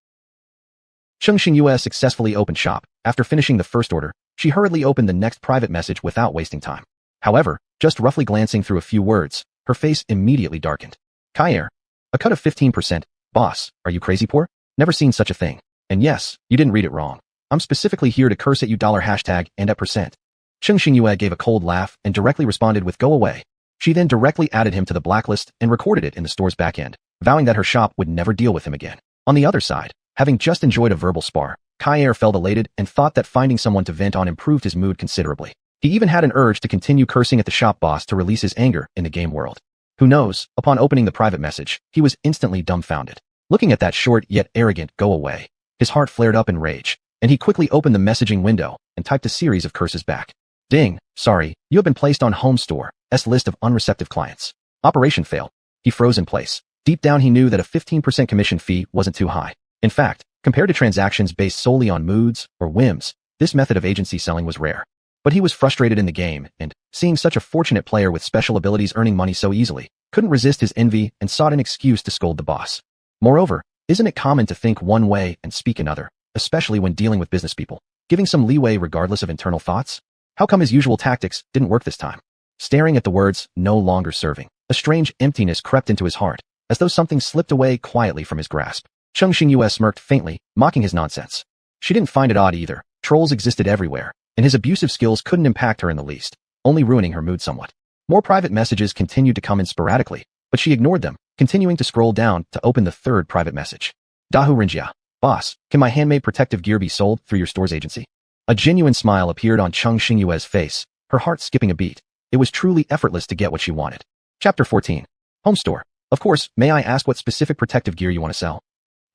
Cheng Xingyue successfully opened shop. After finishing the first order, she hurriedly opened the next private message without wasting time. However, just roughly glancing through a few words, her face immediately darkened. Kaier. A cut of 15%. Boss, are you crazy poor? Never seen such a thing. And yes, you didn't read it wrong. I'm specifically here to curse at you $# and at %. Cheng Xingyue gave a cold laugh and directly responded with go away. She then directly added him to the blacklist and recorded it in the store's backend, vowing that her shop would never deal with him again. On the other side, having just enjoyed a verbal spar, Kaier felt elated and thought that finding someone to vent on improved his mood considerably. He even had an urge to continue cursing at the shop boss to release his anger in the game world. Who knows, upon opening the private message, he was instantly dumbfounded. Looking at that short yet arrogant go away, his heart flared up in rage, and he quickly opened the messaging window and typed a series of curses back. Ding, sorry, you have been placed on Home Store's list of unreceptive clients. Operation failed. He froze in place. Deep down he knew that a 15% commission fee wasn't too high. In fact, compared to transactions based solely on moods or whims, this method of agency selling was rare. But he was frustrated in the game, and, seeing such a fortunate player with special abilities earning money so easily, couldn't resist his envy and sought an excuse to scold the boss. Moreover, isn't it common to think one way and speak another, especially when dealing with business people, giving some leeway regardless of internal thoughts? How come his usual tactics didn't work this time? Staring at the words, no longer serving, a strange emptiness crept into his heart, as though something slipped away quietly from his grasp. Cheng Xingyue smirked faintly, mocking his nonsense. She didn't find it odd either. Trolls existed everywhere, and his abusive skills couldn't impact her in the least, only ruining her mood somewhat. More private messages continued to come in sporadically, but she ignored them, continuing to scroll down to open the third private message. Dahu Rinjia. Boss, can my handmade protective gear be sold through your store's agency? A genuine smile appeared on Cheng Xingyue's face, her heart skipping a beat. It was truly effortless to get what she wanted. Chapter 14. Home Store. Of course, may I ask what specific protective gear you want to sell?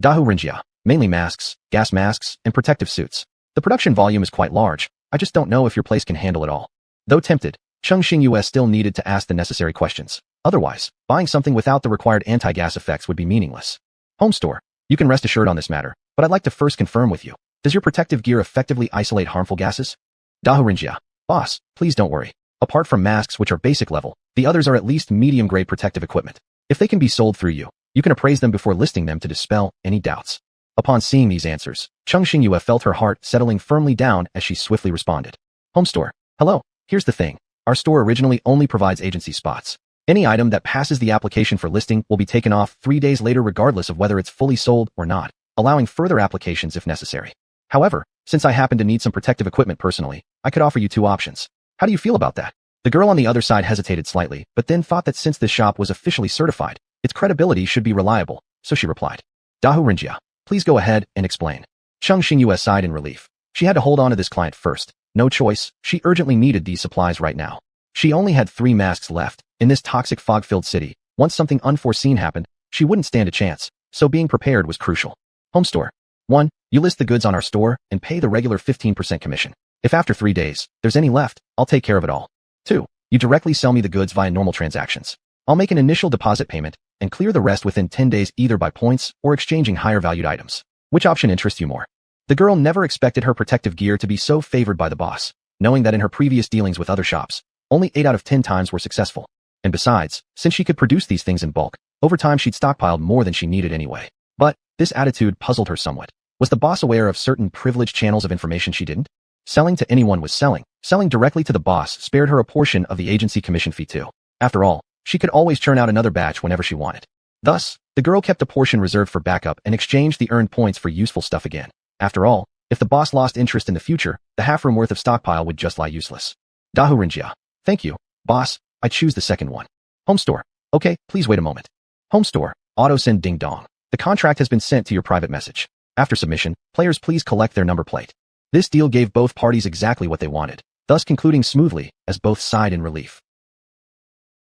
Dahu Rinjia. Mainly masks, gas masks, and protective suits. The production volume is quite large. I just don't know if your place can handle it all. Though tempted, Cheng Xingyue still needed to ask the necessary questions. Otherwise, buying something without the required anti-gas effects would be meaningless. Home Store. You can rest assured on this matter, but I'd like to first confirm with you. Does your protective gear effectively isolate harmful gases? Dahu Rinjia. Boss, please don't worry. Apart from masks which are basic level, the others are at least medium-grade protective equipment. If they can be sold through you, you can appraise them before listing them to dispel any doubts. Upon seeing these answers, Cheng Xingyue felt her heart settling firmly down as she swiftly responded. Home Store. Hello, here's the thing. Our store originally only provides agency spots. Any item that passes the application for listing will be taken off 3 days later regardless of whether it's fully sold or not, allowing further applications if necessary. However, since I happen to need some protective equipment personally, I could offer you 2 options. How do you feel about that? The girl on the other side hesitated slightly, but then thought that since this shop was officially certified, its credibility should be reliable, so she replied. Dahu Rinjia. Please go ahead and explain. Cheng Xingyue sighed in relief. She had to hold on to this client first. No choice, she urgently needed these supplies right now. She only had 3 masks left. In this toxic fog-filled city, once something unforeseen happened, she wouldn't stand a chance, so being prepared was crucial. Home Store. 1. You list the goods on our store and pay the regular 15% commission. If after 3 days, there's any left, I'll take care of it all. 2. You directly sell me the goods via normal transactions. I'll make an initial deposit payment and clear the rest within 10 days either by points or exchanging higher valued items. Which option interests you more? The girl never expected her protective gear to be so favored by the boss, knowing that in her previous dealings with other shops, only 8 out of 10 times were successful. And besides, since she could produce these things in bulk, over time she'd stockpiled more than she needed anyway. But this attitude puzzled her somewhat. Was the boss aware of certain privileged channels of information she didn't? Selling to anyone was selling. Selling directly to the boss spared her a portion of the agency commission fee too. After all, she could always churn out another batch whenever she wanted. Thus, the girl kept a portion reserved for backup and exchanged the earned points for useful stuff again. After all, if the boss lost interest in the future, the half-room worth of stockpile would just lie useless. Dahurinjia. Thank you, boss. I choose the second one. Home store. Okay, please wait a moment. Home store. Auto-send ding-dong. The contract has been sent to your private message. After submission, players please collect their number plate. This deal gave both parties exactly what they wanted, thus concluding smoothly, as both sighed in relief.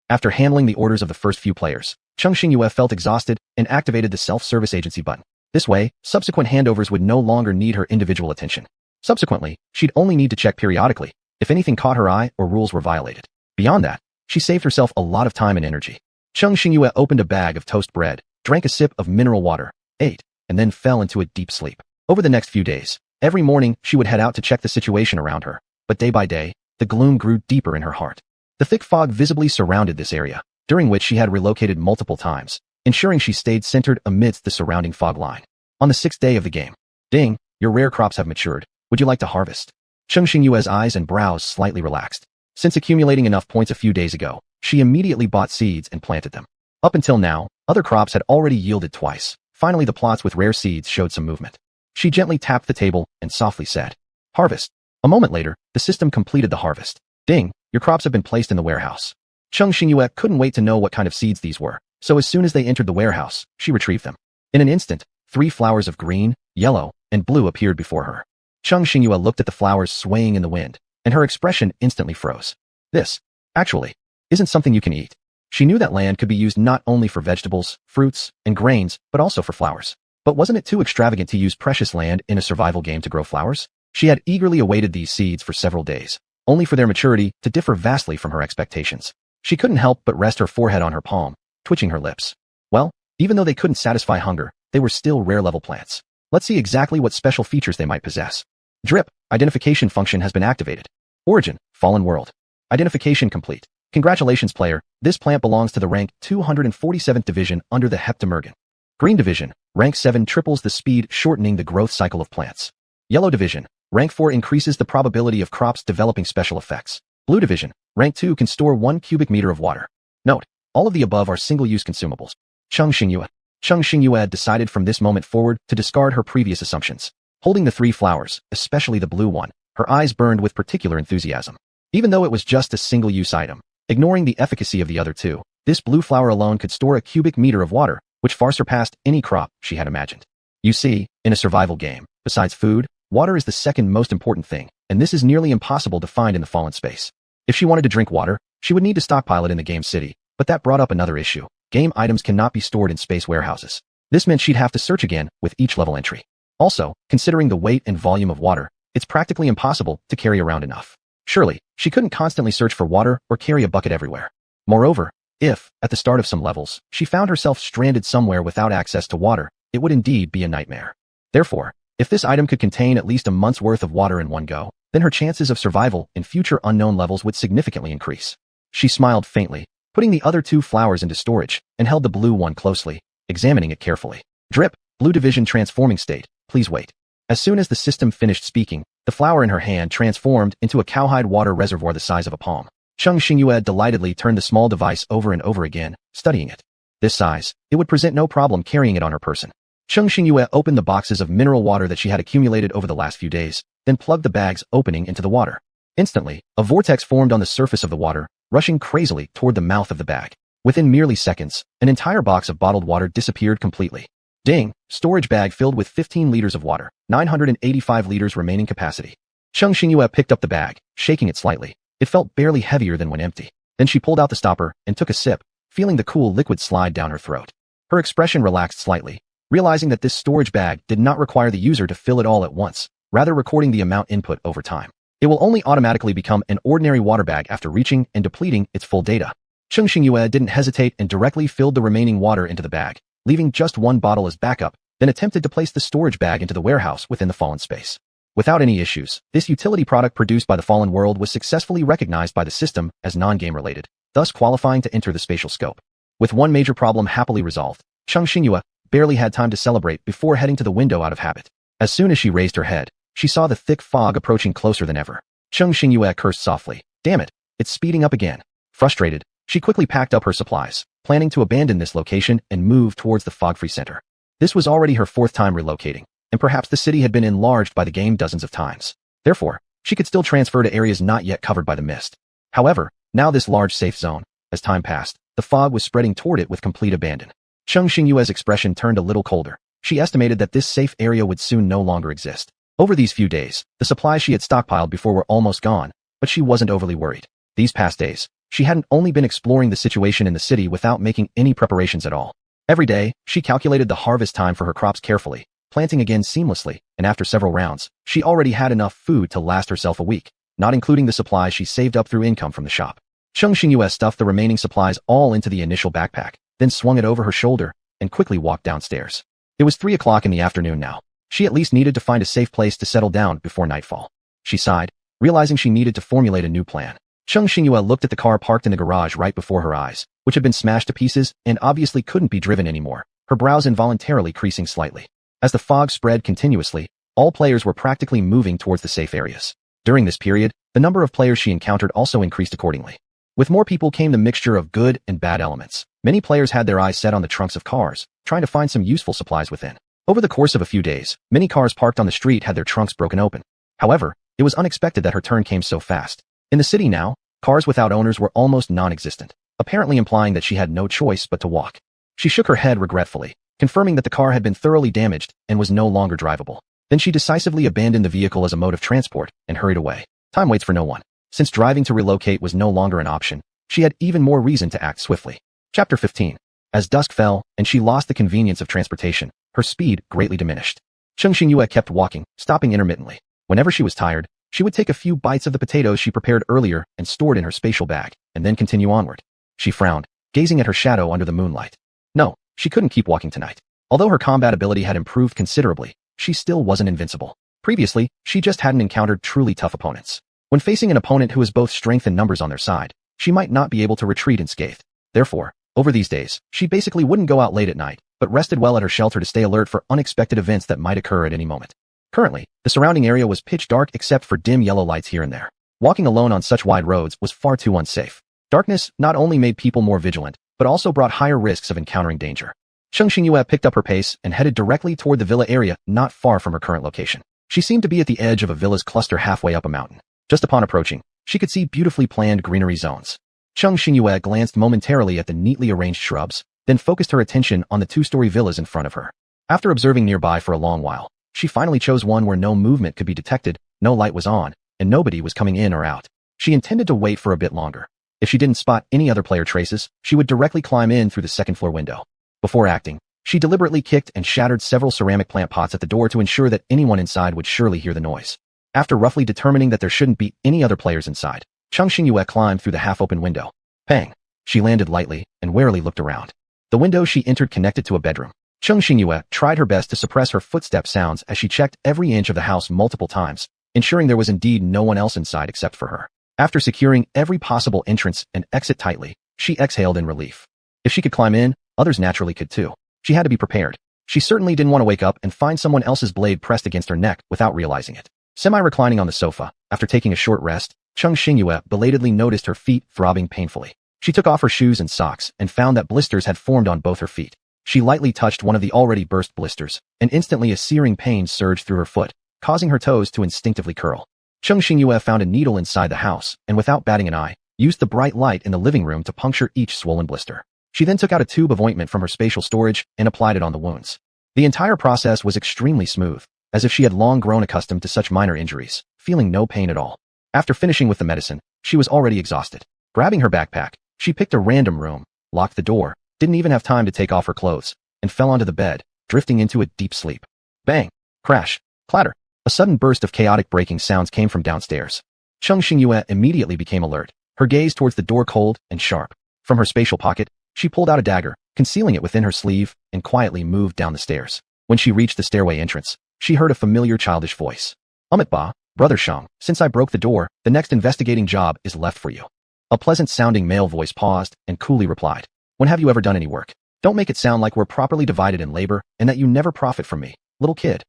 After handling the orders of the first few players, Cheng Xingyue felt exhausted and activated the self-service agency button. This way, subsequent handovers would no longer need her individual attention. Subsequently, she'd only need to check periodically if anything caught her eye or rules were violated. Beyond that, she saved herself a lot of time and energy. Cheng Xingyue opened a bag of toast bread, drank a sip of mineral water, ate, and then fell into a deep sleep. Over the next few days, every morning she would head out to check the situation around her, but day by day, the gloom grew deeper in her heart. The thick fog visibly surrounded this area, during which she had relocated multiple times, ensuring she stayed centered amidst the surrounding fog line. On the 6th day of the game, ding, your rare crops have matured. Would you like to harvest? Cheng Xingyue's eyes and brows slightly relaxed. Since accumulating enough points a few days ago, she immediately bought seeds and planted them. Up until now, other crops had already yielded twice. Finally, the plots with rare seeds showed some movement. She gently tapped the table and softly said, "Harvest." A moment later, the system completed the harvest. Ding, your crops have been placed in the warehouse. Cheng Xingyue couldn't wait to know what kind of seeds these were, so as soon as they entered the warehouse, she retrieved them. In an instant, 3 flowers of green, yellow, and blue appeared before her. Cheng Xingyue looked at the flowers swaying in the wind, and her expression instantly froze. This, actually, isn't something you can eat. She knew that land could be used not only for vegetables, fruits, and grains, but also for flowers. But wasn't it too extravagant to use precious land in a survival game to grow flowers? She had eagerly awaited these seeds for several days, only for their maturity to differ vastly from her expectations. She couldn't help but rest her forehead on her palm, twitching her lips. Well, even though they couldn't satisfy hunger, they were still rare-level plants. Let's see exactly what special features they might possess. Drip, identification function has been activated. Origin, Fallen World. Identification complete. Congratulations, player. This plant belongs to the rank 247th division under the Heptamergan. Green division, rank 7 triples the speed, shortening the growth cycle of plants. Yellow division, rank 4 increases the probability of crops developing special effects. Blue division, rank 2 can store 1 cubic meter of water. Note, all of the above are single-use consumables. Cheng Xingyue had decided from this moment forward to discard her previous assumptions. Holding the 3 flowers, especially the blue one, her eyes burned with particular enthusiasm. Even though it was just a single-use item, ignoring the efficacy of the other 2, this blue flower alone could store a cubic meter of water, which far surpassed any crop she had imagined. You see, in a survival game, besides food, water is the second most important thing, and this is nearly impossible to find in the fallen space. If she wanted to drink water, she would need to stockpile it in the game city, but that brought up another issue. Game items cannot be stored in space warehouses. This meant she'd have to search again with each level entry. Also, considering the weight and volume of water, it's practically impossible to carry around enough. Surely, she couldn't constantly search for water or carry a bucket everywhere. Moreover, if, at the start of some levels, she found herself stranded somewhere without access to water, it would indeed be a nightmare. Therefore, if this item could contain at least a month's worth of water in one go, then her chances of survival in future unknown levels would significantly increase. She smiled faintly, putting the other 2 flowers into storage, and held the blue one closely, examining it carefully. Drip, blue division transforming state, please wait. As soon as the system finished speaking, the flower in her hand transformed into a cowhide water reservoir the size of a palm. Cheng Xingyue delightedly turned the small device over and over again, studying it. This size, it would present no problem carrying it on her person. Cheng Xingyue opened the boxes of mineral water that she had accumulated over the last few days, then plugged the bag's opening into the water. Instantly, a vortex formed on the surface of the water, rushing crazily toward the mouth of the bag. Within merely seconds, an entire box of bottled water disappeared completely. Ding, storage bag filled with 15 liters of water, 985 liters remaining capacity. Cheng Xingyue picked up the bag, shaking it slightly. It felt barely heavier than when empty. Then she pulled out the stopper and took a sip, feeling the cool liquid slide down her throat. Her expression relaxed slightly, realizing that this storage bag did not require the user to fill it all at once, rather recording the amount input over time. It will only automatically become an ordinary water bag after reaching and depleting its full data. Cheng Xingyue didn't hesitate and directly filled the remaining water into the bag, leaving just 1 bottle as backup, then attempted to place the storage bag into the warehouse within the fallen space. Without any issues, this utility product produced by the Fallen World was successfully recognized by the system as non-game related, thus qualifying to enter the spatial scope. With one major problem happily resolved, Cheng Xingyue barely had time to celebrate before heading to the window out of habit. As soon as she raised her head, she saw the thick fog approaching closer than ever. Cheng Xingyue cursed softly. Damn it, it's speeding up again. Frustrated, she quickly packed up her supplies. planning to abandon this location and move towards the fog-free center. This was already her fourth time relocating, and perhaps the city had been enlarged by the game dozens of times. Therefore, she could still transfer to areas not yet covered by the mist. However, now this large safe zone, as time passed, the fog was spreading toward it with complete abandon. Cheng Xingyue's expression turned a little colder. She estimated that this safe area would soon no longer exist. Over these few days, the supplies she had stockpiled before were almost gone, but she wasn't overly worried. These past days, she hadn't only been exploring the situation in the city without making any preparations at all. Every day, she calculated the harvest time for her crops carefully, planting again seamlessly, and after several rounds, she already had enough food to last herself a week, not including the supplies she saved up through income from the shop. Cheng Xingyue stuffed the remaining supplies all into the initial backpack, then swung it over her shoulder and quickly walked downstairs. It was 3 o'clock in the afternoon now. She at least needed to find a safe place to settle down before nightfall. She sighed, realizing she needed to formulate a new plan. Cheng Xingyue looked at the car parked in the garage right before her eyes, which had been smashed to pieces and obviously couldn't be driven anymore, her brows involuntarily creasing slightly. As the fog spread continuously, all players were practically moving towards the safe areas. During this period, the number of players she encountered also increased accordingly. With more people came the mixture of good and bad elements. Many players had their eyes set on the trunks of cars, trying to find some useful supplies within. Over the course of a few days, many cars parked on the street had their trunks broken open. However, it was unexpected that her turn came so fast. In the city now, cars without owners were almost non-existent, apparently implying that she had no choice but to walk. She shook her head regretfully, confirming that the car had been thoroughly damaged and was no longer drivable. Then she decisively abandoned the vehicle as a mode of transport and hurried away. Time waits for no one. Since driving to relocate was no longer an option, she had even more reason to act swiftly. Chapter 15. As dusk fell and she lost the convenience of transportation, her speed greatly diminished. Cheng Xingyue kept walking, stopping intermittently. Whenever she was tired, she would take a few bites of the potatoes she prepared earlier and stored in her spatial bag, and then continue onward. She frowned, gazing at her shadow under the moonlight. No, she couldn't keep walking tonight. Although her combat ability had improved considerably, she still wasn't invincible. Previously, she just hadn't encountered truly tough opponents. When facing an opponent who has both strength and numbers on their side, she might not be able to retreat unscathed. Therefore, over these days, she basically wouldn't go out late at night, but rested well at her shelter to stay alert for unexpected events that might occur at any moment. Currently, the surrounding area was pitch dark except for dim yellow lights here and there. Walking alone on such wide roads was far too unsafe. Darkness not only made people more vigilant, but also brought higher risks of encountering danger. Cheng Xingyue picked up her pace and headed directly toward the villa area not far from her current location. She seemed to be at the edge of a villa's cluster halfway up a mountain. Just upon approaching, she could see beautifully planned greenery zones. Cheng Xingyue glanced momentarily at the neatly arranged shrubs, then focused her attention on the two-story villas in front of her. After observing nearby for a long while, she finally chose one where no movement could be detected, no light was on, and nobody was coming in or out. She intended to wait for a bit longer. If she didn't spot any other player traces, she would directly climb in through the second-floor window. Before acting, she deliberately kicked and shattered several ceramic plant pots at the door to ensure that anyone inside would surely hear the noise. After roughly determining that there shouldn't be any other players inside, Cheng Xingyue climbed through the half-open window. Pang! She landed lightly and warily looked around. The window she entered connected to a bedroom. Cheng Xingyue tried her best to suppress her footstep sounds as she checked every inch of the house multiple times, ensuring there was indeed no one else inside except for her. After securing every possible entrance and exit tightly, she exhaled in relief. If she could climb in, others naturally could too. She had to be prepared. She certainly didn't want to wake up and find someone else's blade pressed against her neck without realizing it. Semi-reclining on the sofa, after taking a short rest, Cheng Xingyue belatedly noticed her feet throbbing painfully. She took off her shoes and socks and found that blisters had formed on both her feet. She lightly touched one of the already burst blisters, and instantly a searing pain surged through her foot, causing her toes to instinctively curl. Cheng Xingyue found a needle inside the house and without batting an eye, used the bright light in the living room to puncture each swollen blister. She then took out a tube of ointment from her spatial storage and applied it on the wounds. The entire process was extremely smooth, as if she had long grown accustomed to such minor injuries, feeling no pain at all. After finishing with the medicine, she was already exhausted. Grabbing her backpack, she picked a random room, locked the door, didn't even have time to take off her clothes, and fell onto the bed, drifting into a deep sleep. Bang! Crash! Clatter! A sudden burst of chaotic breaking sounds came from downstairs. Cheng Xingyue immediately became alert, her gaze towards the door cold and sharp. From her spatial pocket, she pulled out a dagger, concealing it within her sleeve, and quietly moved down the stairs. When she reached the stairway entrance, she heard a familiar childish voice. Ba, Brother Shang, since I broke the door, the next investigating job is left for you. A pleasant-sounding male voice paused and coolly replied. When have you ever done any work? Don't make it sound like we're properly divided in labor and that you never profit from me, little kid.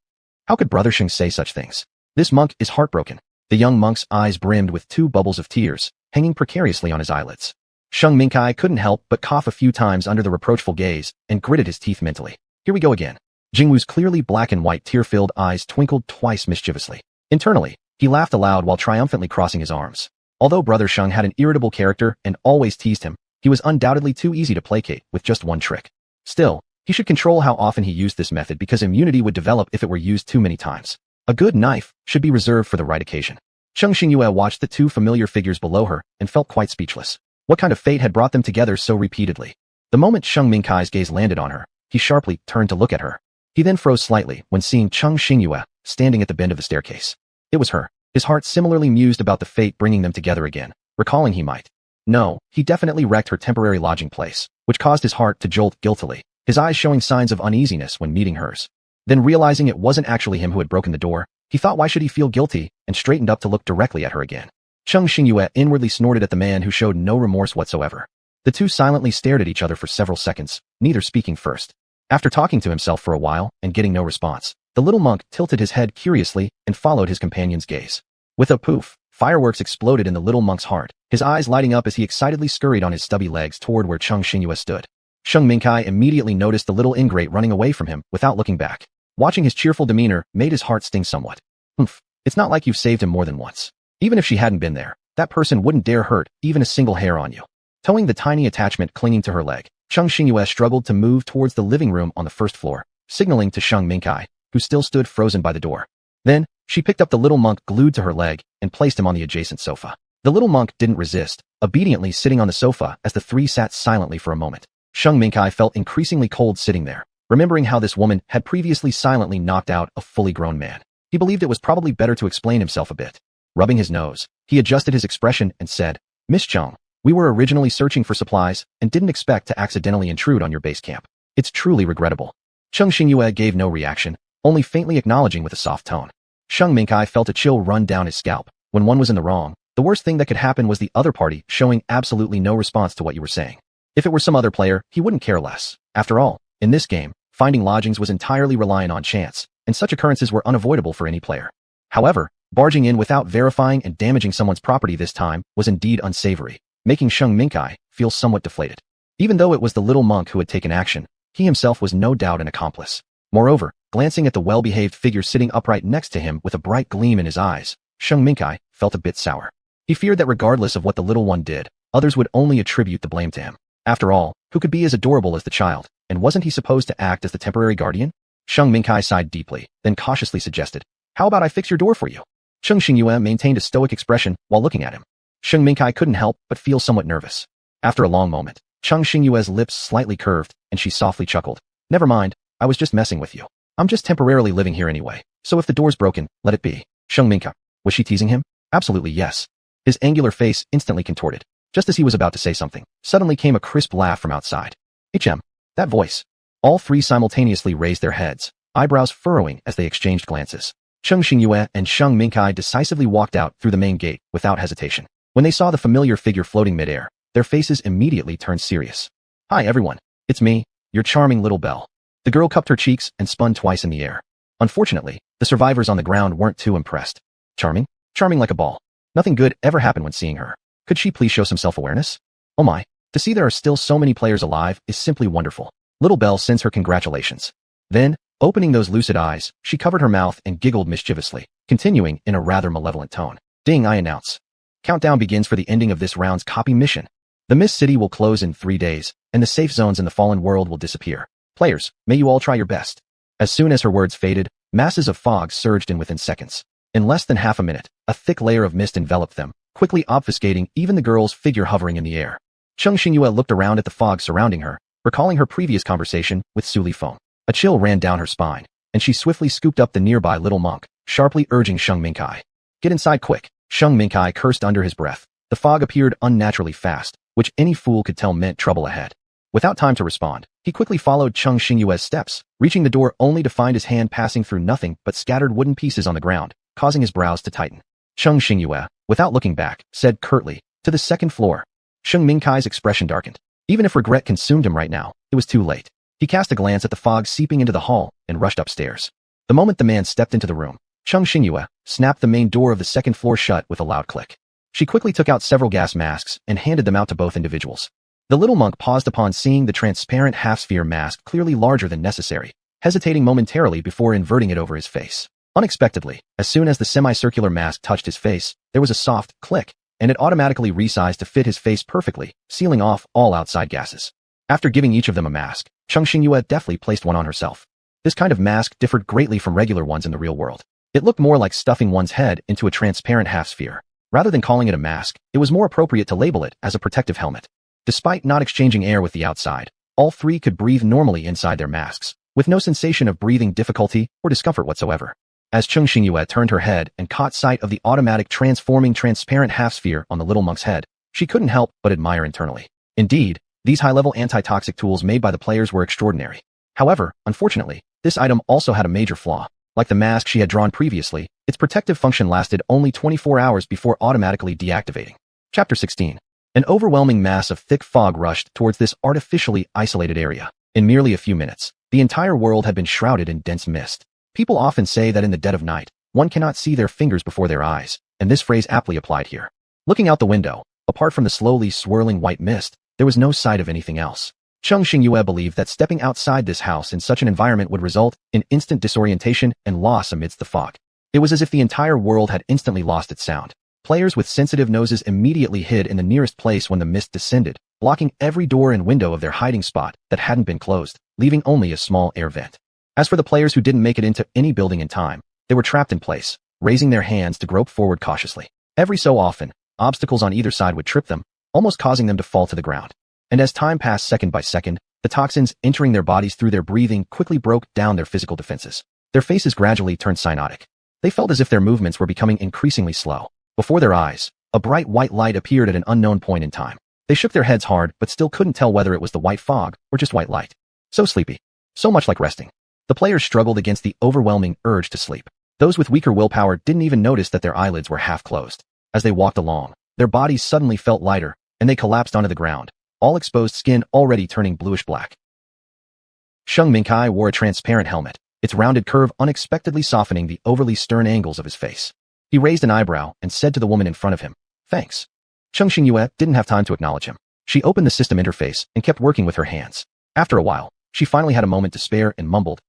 How could Brother Shang say such things? This monk is heartbroken. The young monk's eyes brimmed with two bubbles of tears, hanging precariously on his eyelids. Sheng Mingkai couldn't help but cough a few times under the reproachful gaze and gritted his teeth mentally. Here we go again. Jingwu's clearly black and white tear-filled eyes twinkled twice mischievously. Internally, he laughed aloud while triumphantly crossing his arms. Although Brother Sheng had an irritable character and always teased him, he was undoubtedly too easy to placate with just one trick. Still, he should control how often he used this method because immunity would develop if it were used too many times. A good knife should be reserved for the right occasion. Sheng Xingyue watched the two familiar figures below her and felt quite speechless. What kind of fate had brought them together so repeatedly? The moment Sheng Mingkai's gaze landed on her, he sharply turned to look at her. He then froze slightly when seeing Sheng Xingyue standing at the bend of the staircase. It was her. His heart similarly mused about the fate bringing them together again, recalling he might. No, he definitely wrecked her temporary lodging place, which caused his heart to jolt guiltily, his eyes showing signs of uneasiness when meeting hers. Then realizing it wasn't actually him who had broken the door, he thought why should he feel guilty, and straightened up to look directly at her again. Sheng Xingyue inwardly snorted at the man who showed no remorse whatsoever. The two silently stared at each other for several seconds, neither speaking first. After talking to himself for a while and getting no response, the little monk tilted his head curiously and followed his companion's gaze. With a poof, fireworks exploded in the little monk's heart, his eyes lighting up as he excitedly scurried on his stubby legs toward where Sheng Xingyue stood. Sheng Mingkai immediately noticed the little ingrate running away from him without looking back. Watching his cheerful demeanor made his heart sting somewhat. It's not like you've saved him more than once. Even if she hadn't been there, that person wouldn't dare hurt even a single hair on you. Towing the tiny attachment clinging to her leg, Sheng Xingyue struggled to move towards the living room on the first floor, signaling to Sheng Mingkai, who still stood frozen by the door. Then, she picked up the little monk glued to her leg and placed him on the adjacent sofa. The little monk didn't resist, obediently sitting on the sofa as the three sat silently for a moment. Sheng Mingkai felt increasingly cold sitting there, remembering how this woman had previously silently knocked out a fully grown man. He believed it was probably better to explain himself a bit. Rubbing his nose, he adjusted his expression and said, Miss Cheng, we were originally searching for supplies and didn't expect to accidentally intrude on your base camp. It's truly regrettable. Sheng Xingyue gave no reaction, only faintly acknowledging with a soft tone. Sheng Mingkai felt a chill run down his scalp. When one was in the wrong, the worst thing that could happen was the other party showing absolutely no response to what you were saying. If it were some other player, he wouldn't care less. After all, in this game, finding lodgings was entirely reliant on chance, and such occurrences were unavoidable for any player. However, barging in without verifying and damaging someone's property this time was indeed unsavory, making Sheng Mingkai feel somewhat deflated. Even though it was the little monk who had taken action, he himself was no doubt an accomplice. Moreover, glancing at the well-behaved figure sitting upright next to him with a bright gleam in his eyes, Sheng Mingkai felt a bit sour. He feared that regardless of what the little one did, others would only attribute the blame to him. After all, who could be as adorable as the child, and wasn't he supposed to act as the temporary guardian? Sheng Mingkai sighed deeply, then cautiously suggested, How about I fix your door for you? Sheng Xingyue maintained a stoic expression while looking at him. Sheng Mingkai couldn't help but feel somewhat nervous. After a long moment, Sheng Xingyue's lips slightly curved, and she softly chuckled. Never mind, I was just messing with you. I'm just temporarily living here anyway, so if the door's broken, let it be. Sheng Mingkai. Was she teasing him? Absolutely yes. His angular face instantly contorted. Just as he was about to say something, suddenly came a crisp laugh from outside. That voice. All three simultaneously raised their heads, eyebrows furrowing as they exchanged glances. Sheng Xingyue and Sheng Mingkai decisively walked out through the main gate without hesitation. When they saw the familiar figure floating midair, their faces immediately turned serious. Hi everyone, it's me, your charming little Belle. The girl cupped her cheeks and spun twice in the air. Unfortunately, the survivors on the ground weren't too impressed. Charming? Charming like a ball. Nothing good ever happened when seeing her. Could she please show some self-awareness? Oh my, to see there are still so many players alive is simply wonderful. Little Belle sends her congratulations. Then, opening those lucid eyes, she covered her mouth and giggled mischievously, continuing in a rather malevolent tone. Ding, I announce. Countdown begins for the ending of this round's copy mission. The Mist City will close in 3 days, and the safe zones in the fallen world will disappear. Players, may you all try your best. As soon as her words faded, masses of fog surged in within seconds. In less than half a minute, a thick layer of mist enveloped them, quickly obfuscating even the girl's figure hovering in the air. Sheng Xingyue looked around at the fog surrounding her, recalling her previous conversation with Su Li Feng. A chill ran down her spine, and she swiftly scooped up the nearby little monk, sharply urging Sheng Mingkai. Get inside quick. Sheng Mingkai cursed under his breath. The fog appeared unnaturally fast, which any fool could tell meant trouble ahead. Without time to respond, he quickly followed Sheng Xingyue's steps, reaching the door only to find his hand passing through nothing but scattered wooden pieces on the ground, causing his brows to tighten. Sheng Xingyue, without looking back, said curtly, to the second floor. Sheng Mingkai's expression darkened. Even if regret consumed him right now, it was too late. He cast a glance at the fog seeping into the hall and rushed upstairs. The moment the man stepped into the room, Sheng Xingyue snapped the main door of the second floor shut with a loud click. She quickly took out several gas masks and handed them out to both individuals. The little monk paused upon seeing the transparent half-sphere mask clearly larger than necessary, hesitating momentarily before inverting it over his face. Unexpectedly, as soon as the semicircular mask touched his face, there was a soft click, and it automatically resized to fit his face perfectly, sealing off all outside gases. After giving each of them a mask, Cheng Xingyue deftly placed one on herself. This kind of mask differed greatly from regular ones in the real world. It looked more like stuffing one's head into a transparent half-sphere. Rather than calling it a mask, it was more appropriate to label it as a protective helmet. Despite not exchanging air with the outside, all three could breathe normally inside their masks, with no sensation of breathing difficulty or discomfort whatsoever. As Cheng Xingyue turned her head and caught sight of the automatic transforming transparent half-sphere on the little monk's head, she couldn't help but admire internally. Indeed, these high-level anti-toxic tools made by the players were extraordinary. However, unfortunately, this item also had a major flaw. Like the mask she had drawn previously, its protective function lasted only 24 hours before automatically deactivating. Chapter 16. An overwhelming mass of thick fog rushed towards this artificially isolated area. In merely a few minutes, the entire world had been shrouded in dense mist. People often say that in the dead of night, one cannot see their fingers before their eyes, and this phrase aptly applied here. Looking out the window, apart from the slowly swirling white mist, there was no sight of anything else. Cheng Xingyue believed that stepping outside this house in such an environment would result in instant disorientation and loss amidst the fog. It was as if the entire world had instantly lost its sound. Players with sensitive noses immediately hid in the nearest place when the mist descended, blocking every door and window of their hiding spot that hadn't been closed, leaving only a small air vent. As for the players who didn't make it into any building in time, they were trapped in place, raising their hands to grope forward cautiously. Every so often, obstacles on either side would trip them, almost causing them to fall to the ground. And as time passed second by second, the toxins entering their bodies through their breathing quickly broke down their physical defenses. Their faces gradually turned cyanotic. They felt as if their movements were becoming increasingly slow. Before their eyes, a bright white light appeared at an unknown point in time. They shook their heads hard but still couldn't tell whether it was the white fog or just white light. So sleepy. So much like resting. The players struggled against the overwhelming urge to sleep. Those with weaker willpower didn't even notice that their eyelids were half closed. As they walked along, their bodies suddenly felt lighter, and they collapsed onto the ground, all exposed skin already turning bluish-black. Sheng Mingkai wore a transparent helmet, its rounded curve unexpectedly softening the overly stern angles of his face. He raised an eyebrow and said to the woman in front of him, "Thanks." Cheng Xingyue didn't have time to acknowledge him. She opened the system interface and kept working with her hands. After a while, she finally had a moment to spare and mumbled,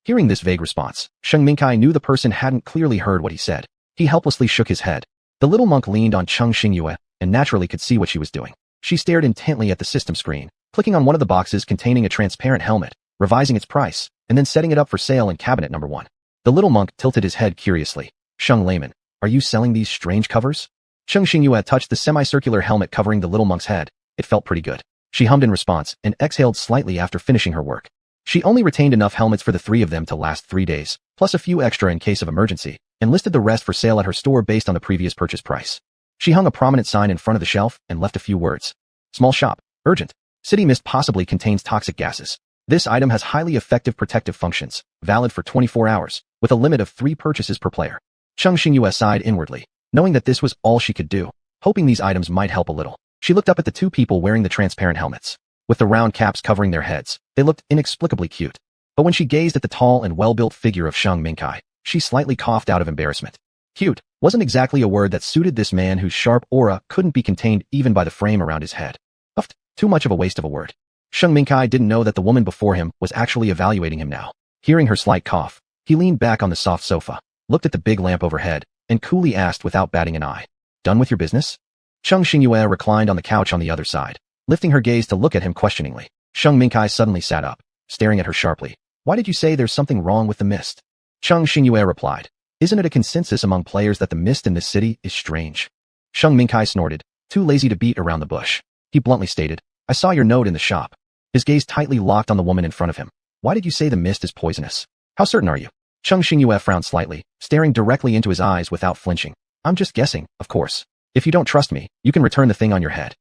Hearing this vague response, Sheng Mingkai knew the person hadn't clearly heard what he said. He helplessly shook his head. The little monk leaned on Cheng Xingyue and naturally could see what she was doing. She stared intently at the system screen, clicking on one of the boxes containing a transparent helmet, revising its price, and then setting it up for sale in cabinet number 1. The little monk tilted his head curiously. "Sheng layman, are you selling these strange covers?" Cheng Xingyue touched the semicircular helmet covering the little monk's head. It felt pretty good. She hummed in response and exhaled slightly after finishing her work. She only retained enough helmets for the 3 of them to last 3 days, plus a few extra in case of emergency, and listed the rest for sale at her store based on the previous purchase price. She hung a prominent sign in front of the shelf and left a few words. "Small shop. Urgent. City mist possibly contains toxic gases. This item has highly effective protective functions, valid for 24 hours, with a limit of 3 purchases per player." Cheng Xingyue sighed inwardly, knowing that this was all she could do, hoping these items might help a little. She looked up at the 2 people wearing the transparent helmets. With the round caps covering their heads, they looked inexplicably cute. But when she gazed at the tall and well-built figure of Sheng Mingkai, she slightly coughed out of embarrassment. Cute wasn't exactly a word that suited this man whose sharp aura couldn't be contained even by the frame around his head. Uffed, too much of a waste of a word. Sheng Mingkai didn't know that the woman before him was actually evaluating him now. Hearing her slight cough, he leaned back on the soft sofa, looked at the big lamp overhead, and coolly asked without batting an eye, "Done with your business?" Cheng Xingyue reclined on the couch on the other side, lifting her gaze to look at him questioningly. Sheng Mingkai suddenly sat up, staring at her sharply. "Why did you say there's something wrong with the mist?" Cheng Xingyue replied, "Isn't it a consensus among players that the mist in this city is strange?" Sheng Mingkai snorted, too lazy to beat around the bush. He bluntly stated, "I saw your note in the shop." His gaze tightly locked on the woman in front of him. "Why did you say the mist is poisonous? How certain are you?" Cheng Xingyue frowned slightly, staring directly into his eyes without flinching. "I'm just guessing, of course. If you don't trust me, you can return the thing on your head."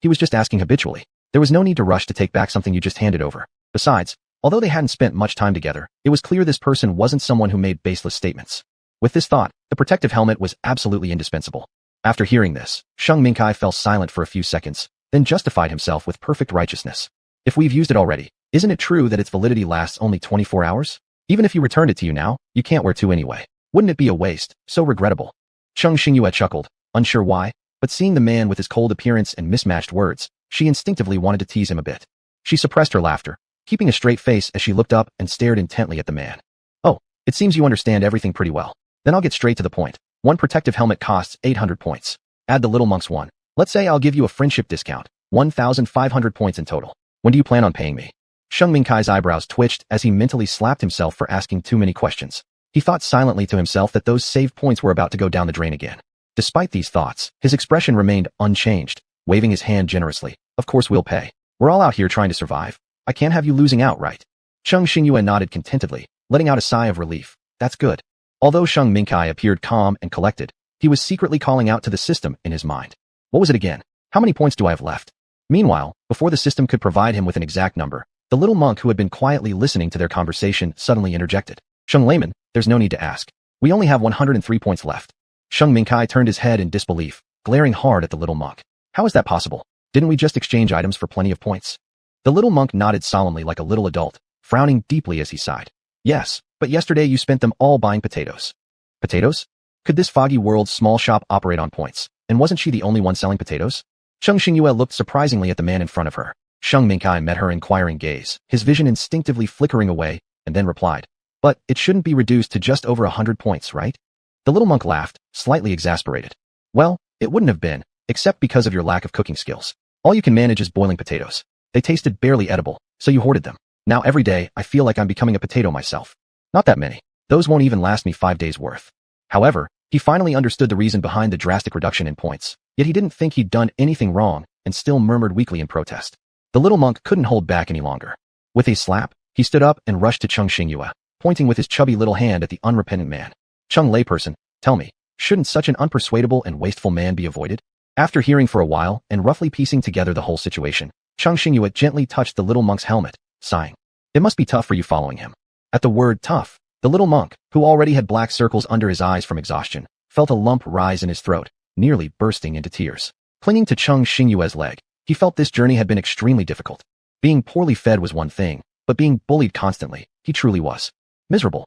He was just asking habitually. There was no need to rush to take back something you just handed over. Besides, although they hadn't spent much time together, it was clear this person wasn't someone who made baseless statements. With this thought, the protective helmet was absolutely indispensable. After hearing this, Sheng Mingkai fell silent for a few seconds, then justified himself with perfect righteousness. "If we've used it already, isn't it true that its validity lasts only 24 hours? Even if you returned it to you now, you can't wear 2 anyway. Wouldn't it be a waste, so regrettable?" Chung Xingyue chuckled, unsure why, but seeing the man with his cold appearance and mismatched words, she instinctively wanted to tease him a bit. She suppressed her laughter, keeping a straight face as she looked up and stared intently at the man. Oh, it seems you understand everything pretty well. Then I'll get straight to the point. One protective helmet costs 800 points. Add the little monk's one. Let's say I'll give you a friendship discount, 1,500 points in total. When do you plan on paying me? Sheng Mingkai's eyebrows twitched as he mentally slapped himself for asking too many questions. He thought silently to himself that those saved points were about to go down the drain again. Despite these thoughts, his expression remained unchanged, waving his hand generously. Of course we'll pay. We're all out here trying to survive. I can't have you losing out, right? Chung Xingyue nodded contentedly, letting out a sigh of relief. That's good. Although Sheng Mingkai appeared calm and collected, he was secretly calling out to the system in his mind. What was it again? How many points do I have left? Meanwhile, before the system could provide him with an exact number, the little monk who had been quietly listening to their conversation suddenly interjected. Sheng Layman, there's no need to ask. We only have 103 points left. Sheng Mingkai turned his head in disbelief, glaring hard at the little monk. How is that possible? Didn't we just exchange items for plenty of points? The little monk nodded solemnly like a little adult, frowning deeply as he sighed. Yes, but yesterday you spent them all buying potatoes. Potatoes? Could this foggy world's small shop operate on points? And wasn't she the only one selling potatoes? Chung Xingyue looked surprisingly at the man in front of her. Sheng Mingkai met her inquiring gaze, his vision instinctively flickering away, and then replied. But it shouldn't be reduced to just over 100 points, right? The little monk laughed, slightly exasperated. Well, it wouldn't have been, except because of your lack of cooking skills. All you can manage is boiling potatoes. They tasted barely edible, so you hoarded them. Now every day, I feel like I'm becoming a potato myself. Not that many. Those won't even last me 5 days worth. However, he finally understood the reason behind the drastic reduction in points, yet he didn't think he'd done anything wrong and still murmured weakly in protest. The little monk couldn't hold back any longer. With a slap, he stood up and rushed to Chung Xingyue, pointing with his chubby little hand at the unrepentant man. Chung layperson, tell me, shouldn't such an unpersuadable and wasteful man be avoided? After hearing for a while and roughly piecing together the whole situation, Chung Xingyue gently touched the little monk's helmet, sighing. It must be tough for you following him. At the word tough, the little monk, who already had black circles under his eyes from exhaustion, felt a lump rise in his throat, nearly bursting into tears. Clinging to Chung Xingyue's leg, he felt this journey had been extremely difficult. Being poorly fed was one thing, but being bullied constantly, he truly was miserable.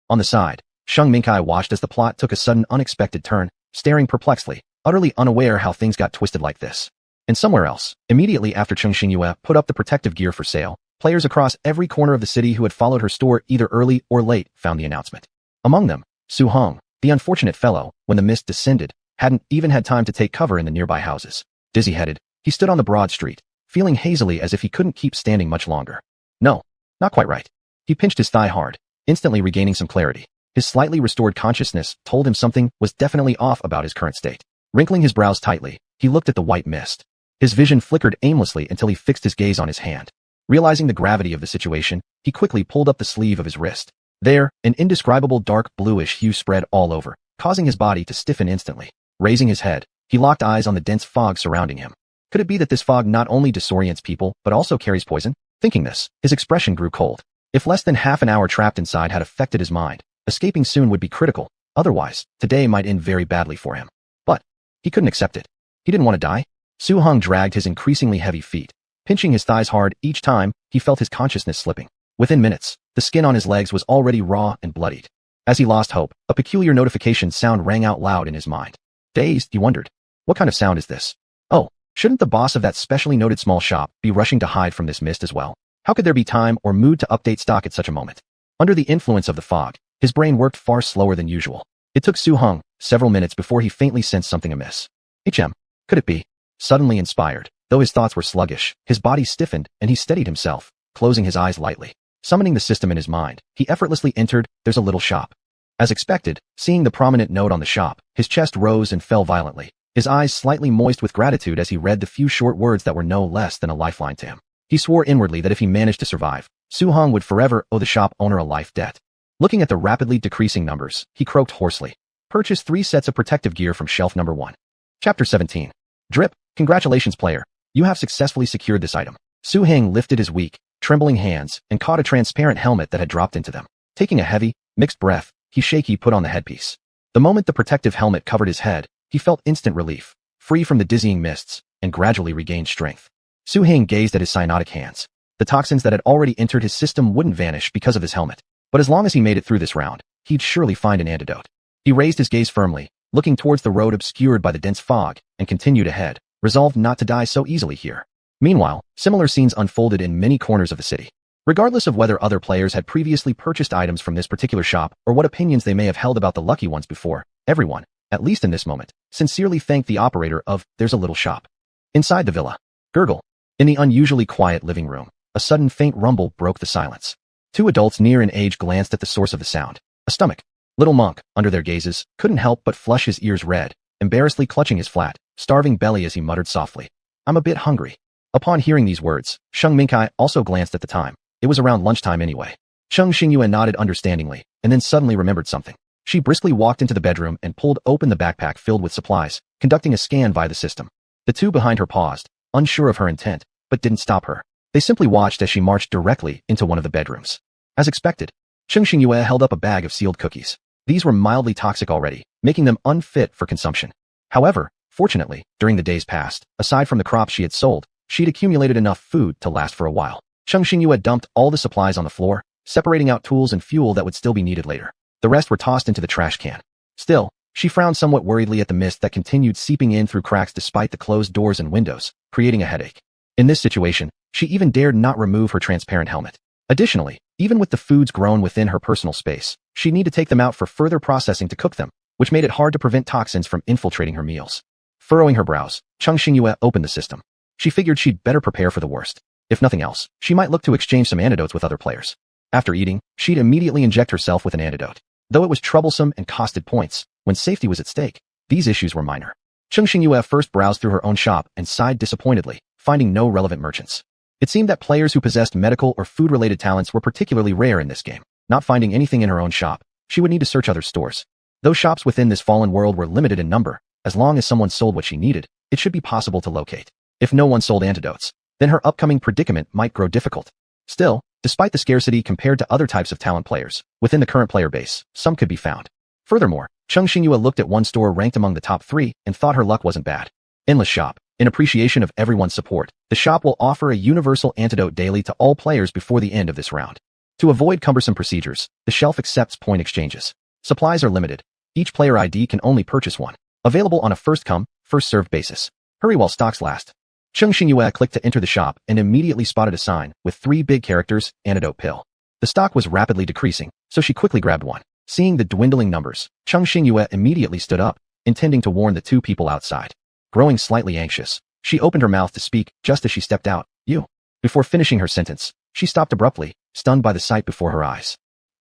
On the side, Sheng Mingkai watched as the plot took a sudden unexpected turn, staring perplexedly, utterly unaware how things got twisted like this. And somewhere else, immediately after Chung Xingyue put up the protective gear for sale, players across every corner of the city who had followed her store either early or late found the announcement. Among them, Su Hong, the unfortunate fellow, when the mist descended, hadn't even had time to take cover in the nearby houses. Dizzy-headed, he stood on the broad street, feeling hazily as if he couldn't keep standing much longer. No, not quite right. He pinched his thigh hard, instantly regaining some clarity. His slightly restored consciousness told him something was definitely off about his current state. Wrinkling his brows tightly, he looked at the white mist. His vision flickered aimlessly until he fixed his gaze on his hand. Realizing the gravity of the situation, he quickly pulled up the sleeve of his wrist. There, an indescribable dark bluish hue spread all over, causing his body to stiffen instantly. Raising his head, he locked eyes on the dense fog surrounding him. Could it be that this fog not only disorients people, but also carries poison? Thinking this, his expression grew cold. If less than half an hour trapped inside had affected his mind, escaping soon would be critical. Otherwise, today might end very badly for him. But he couldn't accept it. He didn't want to die. Su Hong dragged his increasingly heavy feet, pinching his thighs hard each time he felt his consciousness slipping. Within minutes, the skin on his legs was already raw and bloodied. As he lost hope, a peculiar notification sound rang out loud in his mind. Dazed, he wondered, what kind of sound is this? Oh, shouldn't the boss of that specially noted small shop be rushing to hide from this mist as well? How could there be time or mood to update stock at such a moment? Under the influence of the fog, his brain worked far slower than usual. It took Su Hong several minutes before he faintly sensed something amiss. Could it be? Suddenly inspired, though his thoughts were sluggish, his body stiffened and he steadied himself, closing his eyes lightly. Summoning the system in his mind, he effortlessly entered, there's a little shop. As expected, seeing the prominent note on the shop, his chest rose and fell violently, his eyes slightly moist with gratitude as he read the few short words that were no less than a lifeline to him. He swore inwardly that if he managed to survive, Su Hong would forever owe the shop owner a life debt. Looking at the rapidly decreasing numbers, he croaked hoarsely. Purchase 3 sets of protective gear from shelf number 1. Chapter 17. Drip, congratulations player. You have successfully secured this item. Su Hong lifted his weak, trembling hands and caught a transparent helmet that had dropped into them. Taking a heavy, mixed breath, he put on the headpiece. The moment the protective helmet covered his head, he felt instant relief, free from the dizzying mists, and gradually regained strength. Su Hong gazed at his cyanotic hands. The toxins that had already entered his system wouldn't vanish because of his helmet. But as long as he made it through this round, he'd surely find an antidote. He raised his gaze firmly, looking towards the road obscured by the dense fog, and continued ahead, resolved not to die so easily here. Meanwhile, similar scenes unfolded in many corners of the city. Regardless of whether other players had previously purchased items from this particular shop or what opinions they may have held about the lucky ones before, everyone, at least in this moment, sincerely thanked the operator of There's a Little Shop. Inside the villa. Gurgle. In the unusually quiet living room, a sudden faint rumble broke the silence. Two adults near in age glanced at the source of the sound. A stomach. Little Monk, under their gazes, couldn't help but flush his ears red, embarrassedly clutching his flat, starving belly as he muttered softly, "I'm a bit hungry." Upon hearing these words, Sheng Mingkai also glanced at the time. It was around lunchtime anyway. Cheng Xingyue nodded understandingly, and then suddenly remembered something. She briskly walked into the bedroom and pulled open the backpack filled with supplies, conducting a scan via the system. The two behind her paused, unsure of her intent, but didn't stop her. They simply watched as she marched directly into one of the bedrooms. As expected, Cheng Xingyue held up a bag of sealed cookies. These were mildly toxic already, making them unfit for consumption. However, fortunately, during the days past, aside from the crops she had sold, she'd accumulated enough food to last for a while. Cheng Xingyue dumped all the supplies on the floor, separating out tools and fuel that would still be needed later. The rest were tossed into the trash can. Still, she frowned somewhat worriedly at the mist that continued seeping in through cracks despite the closed doors and windows, creating a headache. In this situation, she even dared not remove her transparent helmet. Additionally, even with the foods grown within her personal space, she'd need to take them out for further processing to cook them, which made it hard to prevent toxins from infiltrating her meals. Furrowing her brows, Cheng Xingyue opened the system. She figured she'd better prepare for the worst. If nothing else, she might look to exchange some antidotes with other players. After eating, she'd immediately inject herself with an antidote. Though it was troublesome and costed points, when safety was at stake, these issues were minor. Cheng Xingyue first browsed through her own shop and sighed disappointedly, finding no relevant merchants. It seemed that players who possessed medical or food-related talents were particularly rare in this game. Not finding anything in her own shop, she would need to search other stores. Though shops within this fallen world were limited in number, as long as someone sold what she needed, it should be possible to locate. If no one sold antidotes, then her upcoming predicament might grow difficult. Still, despite the scarcity compared to other types of talent players, within the current player base, some could be found. Furthermore, Cheng Xingyue looked at one store ranked among the top 3 and thought her luck wasn't bad. Endless Shop. In appreciation of everyone's support, the shop will offer a universal antidote daily to all players before the end of this round. To avoid cumbersome procedures, the shelf accepts point exchanges. Supplies are limited. Each player ID can only purchase one. Available on a first-come, first-served basis. Hurry while stocks last. Cheng Xingyue clicked to enter the shop and immediately spotted a sign with 3 big characters, antidote pill. The stock was rapidly decreasing, so she quickly grabbed one. Seeing the dwindling numbers, Cheng Xingyue immediately stood up, intending to warn the 2 people outside. Growing slightly anxious, she opened her mouth to speak just as she stepped out. "You." Before finishing her sentence, she stopped abruptly, stunned by the sight before her eyes.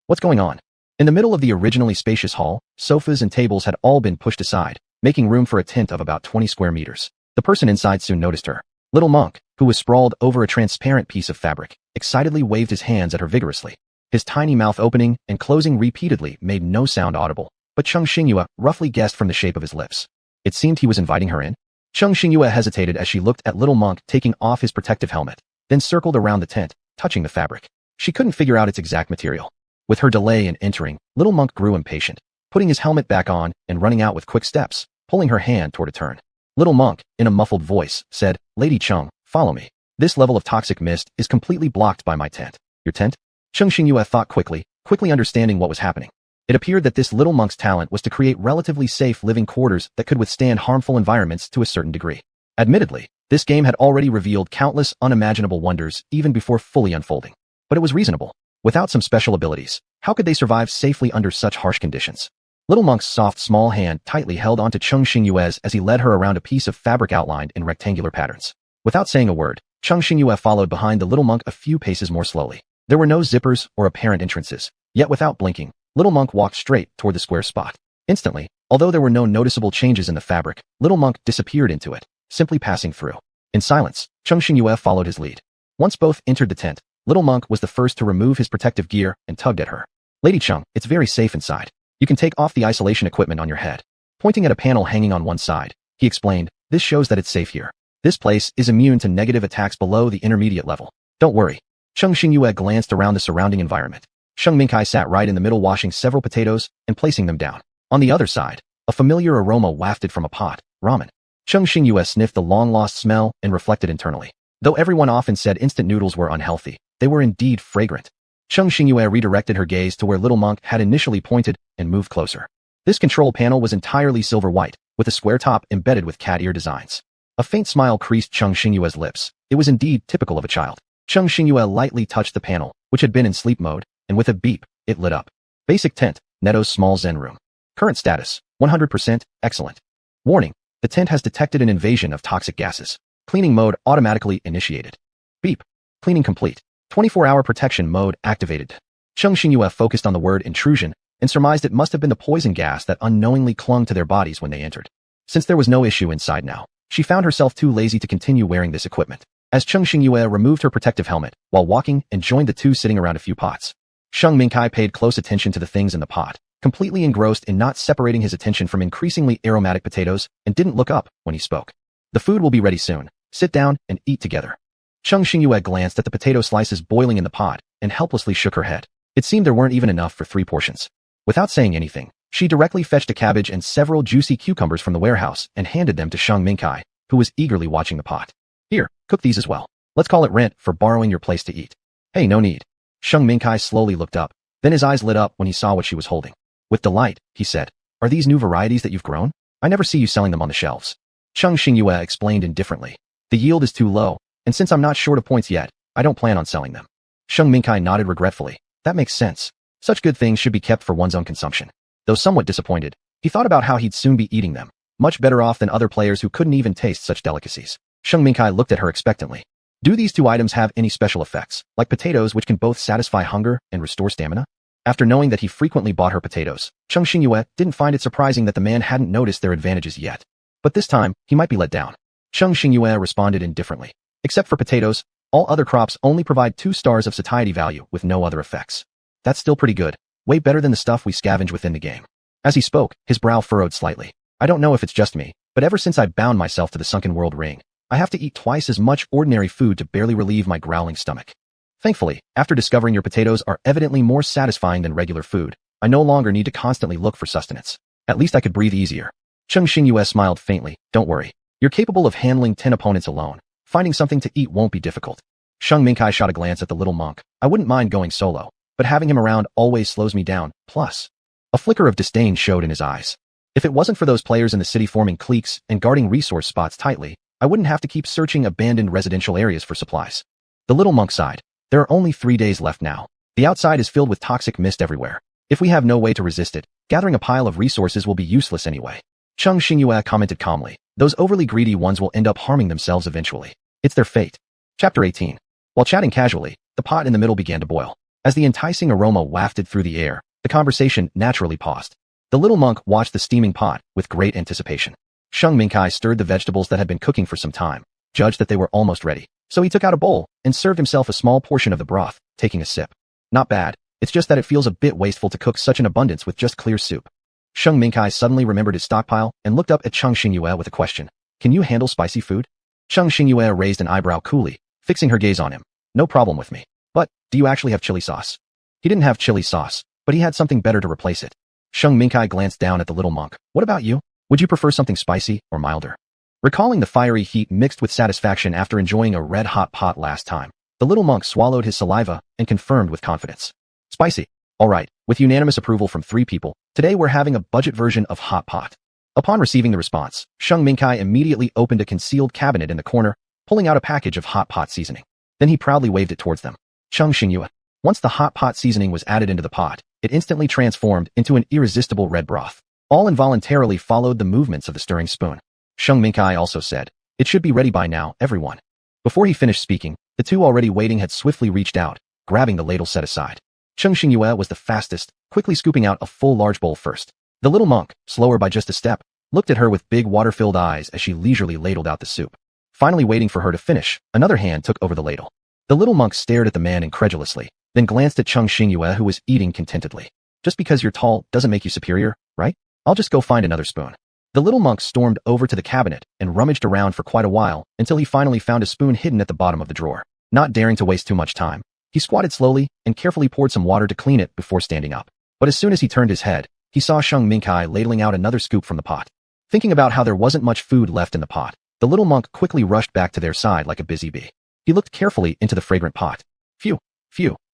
What's going on? In the middle of the originally spacious hall, sofas and tables had all been pushed aside, making room for a tent of about 20 square meters. The person inside soon noticed her. Little Monk, who was sprawled over a transparent piece of fabric, excitedly waved his hands at her vigorously. His tiny mouth opening and closing repeatedly made no sound audible, but Cheng Xingyue roughly guessed from the shape of his lips. It seemed he was inviting her in. Cheng Xingyue hesitated as she looked at Little Monk taking off his protective helmet, then circled around the tent, touching the fabric. She couldn't figure out its exact material. With her delay in entering, Little Monk grew impatient, putting his helmet back on and running out with quick steps, pulling her hand toward a turn. Little Monk, in a muffled voice, said, "Lady Cheng, follow me. This level of toxic mist is completely blocked by my tent." "Your tent?" Cheng Xingyue thought quickly understanding what was happening. It appeared that this Little Monk's talent was to create relatively safe living quarters that could withstand harmful environments to a certain degree. Admittedly, this game had already revealed countless unimaginable wonders even before fully unfolding. But it was reasonable. Without some special abilities, how could they survive safely under such harsh conditions? Little Monk's soft, small hand tightly held onto Cheng Xingyue's as he led her around a piece of fabric outlined in rectangular patterns. Without saying a word, Cheng Xingyue followed behind the Little Monk a few paces more slowly. There were no zippers or apparent entrances, yet without blinking, Little Monk walked straight toward the square spot. Instantly, although there were no noticeable changes in the fabric, Little Monk disappeared into it, simply passing through. In silence, Cheng Xingyue followed his lead. Once both entered the tent, Little Monk was the first to remove his protective gear and tugged at her. "Lady Cheng, it's very safe inside. You can take off the isolation equipment on your head." Pointing at a panel hanging on one side, he explained, "This shows that it's safe here. This place is immune to negative attacks below the intermediate level. Don't worry." Cheng Xingyue glanced around the surrounding environment. Sheng Mingkai sat right in the middle washing several potatoes and placing them down. On the other side, a familiar aroma wafted from a pot, ramen. Cheng Xingyue sniffed the long-lost smell and reflected internally. Though everyone often said instant noodles were unhealthy, they were indeed fragrant. Cheng Xingyue redirected her gaze to where Little Monk had initially pointed and moved closer. This control panel was entirely silver-white, with a square top embedded with cat ear designs. A faint smile creased Cheng Xingyue's lips. It was indeed typical of a child. Cheng Xingyue lightly touched the panel, which had been in sleep mode, and with a beep, it lit up. Basic tent, Neto's small zen room. Current status, 100%, excellent. Warning, the tent has detected an invasion of toxic gases. Cleaning mode automatically initiated. Beep. Cleaning complete. 24-hour protection mode activated. Cheng Xingyue focused on the word intrusion and surmised it must have been the poison gas that unknowingly clung to their bodies when they entered. Since there was no issue inside now, she found herself too lazy to continue wearing this equipment. As Cheng Xingyue removed her protective helmet while walking and joined the two sitting around a few pots, Sheng Mingkai paid close attention to the things in the pot, completely engrossed in not separating his attention from increasingly aromatic potatoes, and didn't look up when he spoke. The food will be ready soon. Sit down and eat together. Cheng Xingyue glanced at the potato slices boiling in the pot and helplessly shook her head. It seemed there weren't even enough for 3 portions. Without saying anything, she directly fetched a cabbage and several juicy cucumbers from the warehouse and handed them to Sheng Mingkai, who was eagerly watching the pot. Here, cook these as well. Let's call it rent for borrowing your place to eat. Hey, no need. Sheng Mingkai slowly looked up, then his eyes lit up when he saw what she was holding. With delight, he said, "Are these new varieties that you've grown? I never see you selling them on the shelves." Cheng Xingyue explained indifferently. "The yield is too low, and since I'm not short of points yet, I don't plan on selling them." Sheng Mingkai nodded regretfully. That makes sense. Such good things should be kept for one's own consumption. Though somewhat disappointed, he thought about how he'd soon be eating them, much better off than other players who couldn't even taste such delicacies. Sheng Mingkai looked at her expectantly. Do these 2 items have any special effects, like potatoes which can both satisfy hunger and restore stamina? After knowing that he frequently bought her potatoes, Cheng Xingyue didn't find it surprising that the man hadn't noticed their advantages yet. But this time, he might be let down. Cheng Xingyue responded indifferently. Except for potatoes, all other crops only provide 2 stars of satiety value with no other effects. That's still pretty good. Way better than the stuff we scavenge within the game. As he spoke, his brow furrowed slightly. I don't know if it's just me, but ever since I bound myself to the Sunken World ring, I have to eat twice as much ordinary food to barely relieve my growling stomach. Thankfully, after discovering your potatoes are evidently more satisfying than regular food, I no longer need to constantly look for sustenance. At least I could breathe easier. Cheng Xingyue smiled faintly. Don't worry. You're capable of handling 10 opponents alone. Finding something to eat won't be difficult. Sheng Mingkai shot a glance at the little monk. I wouldn't mind going solo, but having him around always slows me down. Plus, a flicker of disdain showed in his eyes. If it wasn't for those players in the city forming cliques and guarding resource spots tightly, I wouldn't have to keep searching abandoned residential areas for supplies. The little monk sighed. There are only 3 days left now. The outside is filled with toxic mist everywhere. If we have no way to resist it, gathering a pile of resources will be useless anyway. Cheng Xingyue commented calmly. Those overly greedy ones will end up harming themselves eventually. It's their fate. Chapter 18. While chatting casually, the pot in the middle began to boil. As the enticing aroma wafted through the air, the conversation naturally paused. The little monk watched the steaming pot with great anticipation. Sheng Mingkai stirred the vegetables that had been cooking for some time, judged that they were almost ready. So he took out a bowl and served himself a small portion of the broth, taking a sip. Not bad, it's just that it feels a bit wasteful to cook such an abundance with just clear soup. Sheng Mingkai suddenly remembered his stockpile and looked up at Cheng Xingyue with a question. Can you handle spicy food? Cheng Xingyue raised an eyebrow coolly, fixing her gaze on him. No problem with me. But, do you actually have chili sauce? He didn't have chili sauce, but he had something better to replace it. Sheng Mingkai glanced down at the little monk. What about you? Would you prefer something spicy or milder? Recalling the fiery heat mixed with satisfaction after enjoying a red-hot pot last time, the little monk swallowed his saliva and confirmed with confidence. Spicy. All right, with unanimous approval from 3 people, today we're having a budget version of hot pot. Upon receiving the response, Sheng Mingkai immediately opened a concealed cabinet in the corner, pulling out a package of hot pot seasoning. Then he proudly waved it towards them. Cheng Xingyue. Once the hot pot seasoning was added into the pot, it instantly transformed into an irresistible red broth. All involuntarily followed the movements of the stirring spoon. Sheng Mingkai also said, "It should be ready by now, everyone." Before he finished speaking, the 2 already waiting had swiftly reached out, grabbing the ladle set aside. Cheng Xingyue was the fastest, quickly scooping out a full large bowl first. The little monk, slower by just a step, looked at her with big water-filled eyes as she leisurely ladled out the soup. Finally waiting for her to finish, another hand took over the ladle. The little monk stared at the man incredulously, then glanced at Cheng Xingyue who was eating contentedly. Just because you're tall doesn't make you superior, right? I'll just go find another spoon. The little monk stormed over to the cabinet and rummaged around for quite a while until he finally found a spoon hidden at the bottom of the drawer. Not daring to waste too much time, he squatted slowly and carefully poured some water to clean it before standing up. But as soon as he turned his head, he saw Sheng Mingkai ladling out another scoop from the pot. Thinking about how there wasn't much food left in the pot, the little monk quickly rushed back to their side like a busy bee. He looked carefully into the fragrant pot. Phew,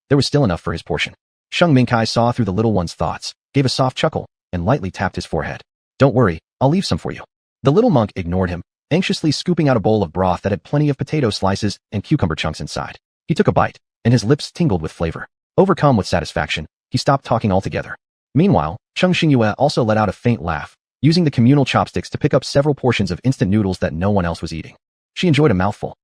there was still enough for his portion. Sheng Mingkai saw through the little one's thoughts, gave a soft chuckle, and lightly tapped his forehead. Don't worry, I'll leave some for you. The little monk ignored him, anxiously scooping out a bowl of broth that had plenty of potato slices and cucumber chunks inside. He took a bite, and his lips tingled with flavor. Overcome with satisfaction, he stopped talking altogether. Meanwhile, Cheng Xingyue also let out a faint laugh, using the communal chopsticks to pick up several portions of instant noodles that no one else was eating. She enjoyed a mouthful.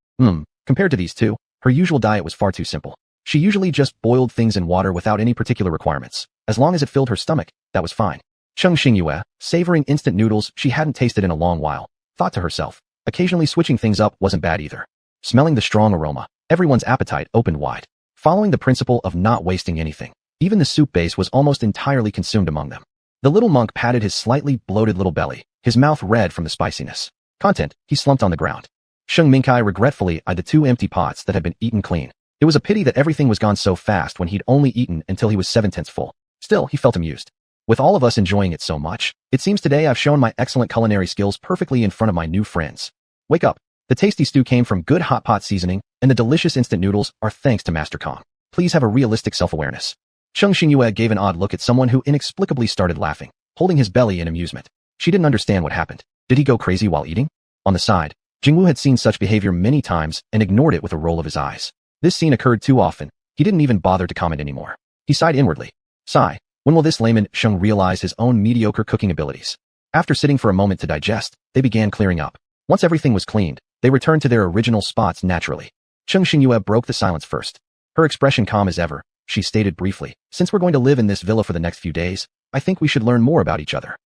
Compared to these two, her usual diet was far too simple. She usually just boiled things in water without any particular requirements. As long as it filled her stomach, that was fine. Cheng Xingyue, savoring instant noodles she hadn't tasted in a long while, thought to herself, occasionally switching things up wasn't bad either. Smelling the strong aroma, everyone's appetite opened wide. Following the principle of not wasting anything, even the soup base was almost entirely consumed among them. The little monk patted his slightly bloated little belly, his mouth red from the spiciness. Content, he slumped on the ground. Sheng Minkai regretfully eyed the 2 empty pots that had been eaten clean. It was a pity that everything was gone so fast when he'd only eaten until he was 7/10 full. Still, he felt amused. With all of us enjoying it so much, it seems today I've shown my excellent culinary skills perfectly in front of my new friends. Wake up. The tasty stew came from good hot pot seasoning, and the delicious instant noodles are thanks to Master Kong. Please have a realistic self-awareness. Cheng Xingyue gave an odd look at someone who inexplicably started laughing, holding his belly in amusement. She didn't understand what happened. Did he go crazy while eating? On the side, Jingwu had seen such behavior many times and ignored it with a roll of his eyes. This scene occurred too often. He didn't even bother to comment anymore. He sighed inwardly. Sigh. When will this layman Sheng realize his own mediocre cooking abilities? After sitting for a moment to digest, they began clearing up. Once everything was cleaned, they returned to their original spots naturally. Cheng Xingyue broke the silence first. Her expression calm as ever, she stated briefly, since we're going to live in this villa for the next few days, I think we should learn more about each other.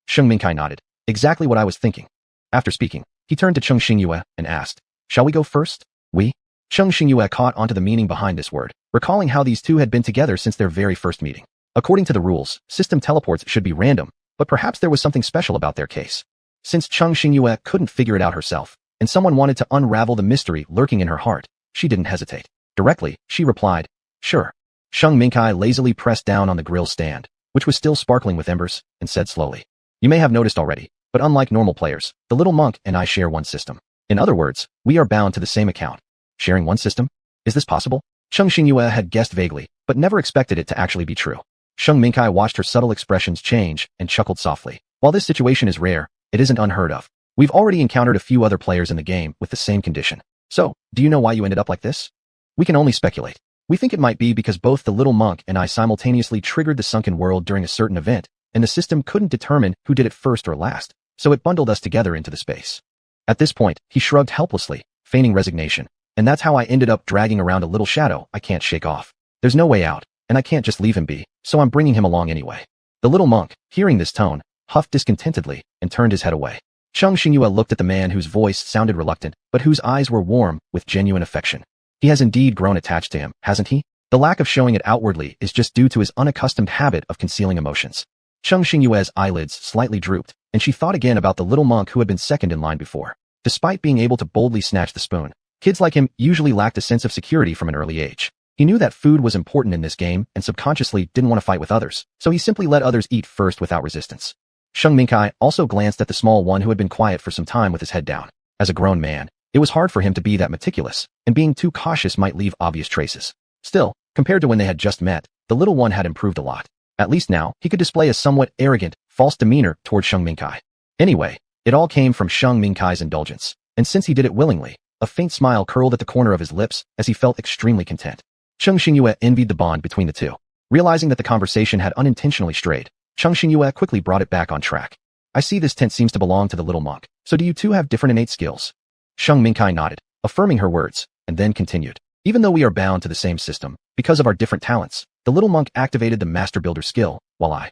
Sheng Minkai nodded. Exactly what I was thinking. After speaking, he turned to Cheng Xingyue and asked, shall we go first? We? Cheng Xingyue caught onto the meaning behind this word, recalling how these two had been together since their very first meeting. According to the rules, system teleports should be random, but perhaps there was something special about their case. Since Cheng Xingyue couldn't figure it out herself, and someone wanted to unravel the mystery lurking in her heart, she didn't hesitate. Directly, she replied, sure. Sheng Minkai lazily pressed down on the grill stand, which was still sparkling with embers, and said slowly, you may have noticed already, but unlike normal players, the little monk and I share one system. In other words, we are bound to the same account. Sharing one system? Is this possible? Cheng Xingyue had guessed vaguely, but never expected it to actually be true. Sheng Minkai watched her subtle expressions change and chuckled softly. While this situation is rare, it isn't unheard of. We've already encountered a few other players in the game with the same condition. So, do you know why you ended up like this? We can only speculate. We think it might be because both the little monk and I simultaneously triggered the sunken world during a certain event, and the system couldn't determine who did it first or last, so it bundled us together into the space. At this point, he shrugged helplessly, feigning resignation, and that's how I ended up dragging around a little shadow I can't shake off. There's no way out, and I can't just leave him be, so I'm bringing him along anyway. The little monk, hearing this tone, huffed discontentedly and turned his head away. Cheng Xingyue looked at the man whose voice sounded reluctant, but whose eyes were warm with genuine affection. He has indeed grown attached to him, hasn't he? The lack of showing it outwardly is just due to his unaccustomed habit of concealing emotions. Cheng Xingyue's eyelids slightly drooped, and she thought again about the little monk who had been second in line before. Despite being able to boldly snatch the spoon, kids like him usually lacked a sense of security from an early age. He knew that food was important in this game and subconsciously didn't want to fight with others, so he simply let others eat first without resistance. Sheng Minkai also glanced at the small one who had been quiet for some time with his head down. As a grown man, it was hard for him to be that meticulous, and being too cautious might leave obvious traces. Still, compared to when they had just met, the little one had improved a lot. At least now, he could display a somewhat arrogant, false demeanor toward Sheng Minkai. Anyway, it all came from Sheng Minkai's indulgence, and since he did it willingly, a faint smile curled at the corner of his lips as he felt extremely content. Cheng Xingyue envied the bond between the two. Realizing that the conversation had unintentionally strayed, Cheng Xingyue quickly brought it back on track. I see this tent seems to belong to the little monk, so do you two have different innate skills? Sheng Minkai nodded, affirming her words, and then continued. Even though we are bound to the same system, because of our different talents, the little monk activated the master builder skill, while I.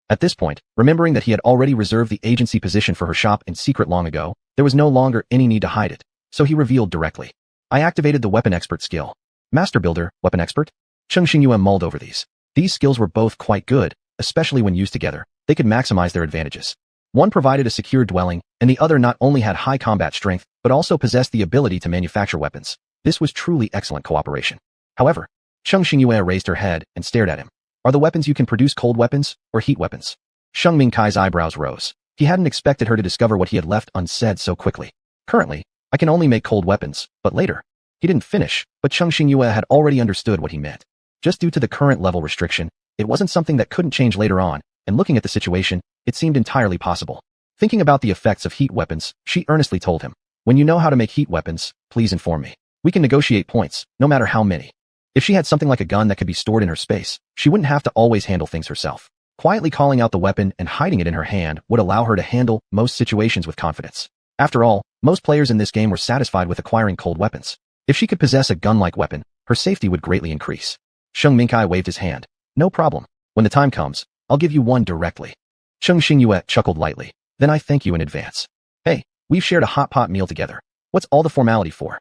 At this point, remembering that he had already reserved the agency position for her shop in secret long ago, there was no longer any need to hide it, so he revealed directly. I activated the weapon expert skill. Master builder, weapon expert? Cheng Xingyue mulled over these. These skills were both quite good, especially when used together. They could maximize their advantages. One provided a secure dwelling, and the other not only had high combat strength, but also possessed the ability to manufacture weapons. This was truly excellent cooperation. However, Cheng Xingyue raised her head and stared at him. Are the weapons you can produce cold weapons, or heat weapons? Sheng Minkai's eyebrows rose. He hadn't expected her to discover what he had left unsaid so quickly. Currently, I can only make cold weapons, but later. He didn't finish, but Cheng Xingyue had already understood what he meant. Just due to the current level restriction, it wasn't something that couldn't change later on, and looking at the situation, it seemed entirely possible. Thinking about the effects of heat weapons, she earnestly told him, "When you know how to make heat weapons, please inform me. We can negotiate points, no matter how many." If she had something like a gun that could be stored in her space, she wouldn't have to always handle things herself. Quietly calling out the weapon and hiding it in her hand would allow her to handle most situations with confidence. After all, most players in this game were satisfied with acquiring cold weapons. If she could possess a gun-like weapon, her safety would greatly increase. Sheng Mingkai waved his hand. "No problem. When the time comes, I'll give you one directly." Cheng Xingyue chuckled lightly. "Then I thank you in advance. Hey, we've shared a hot pot meal together. What's all the formality for?"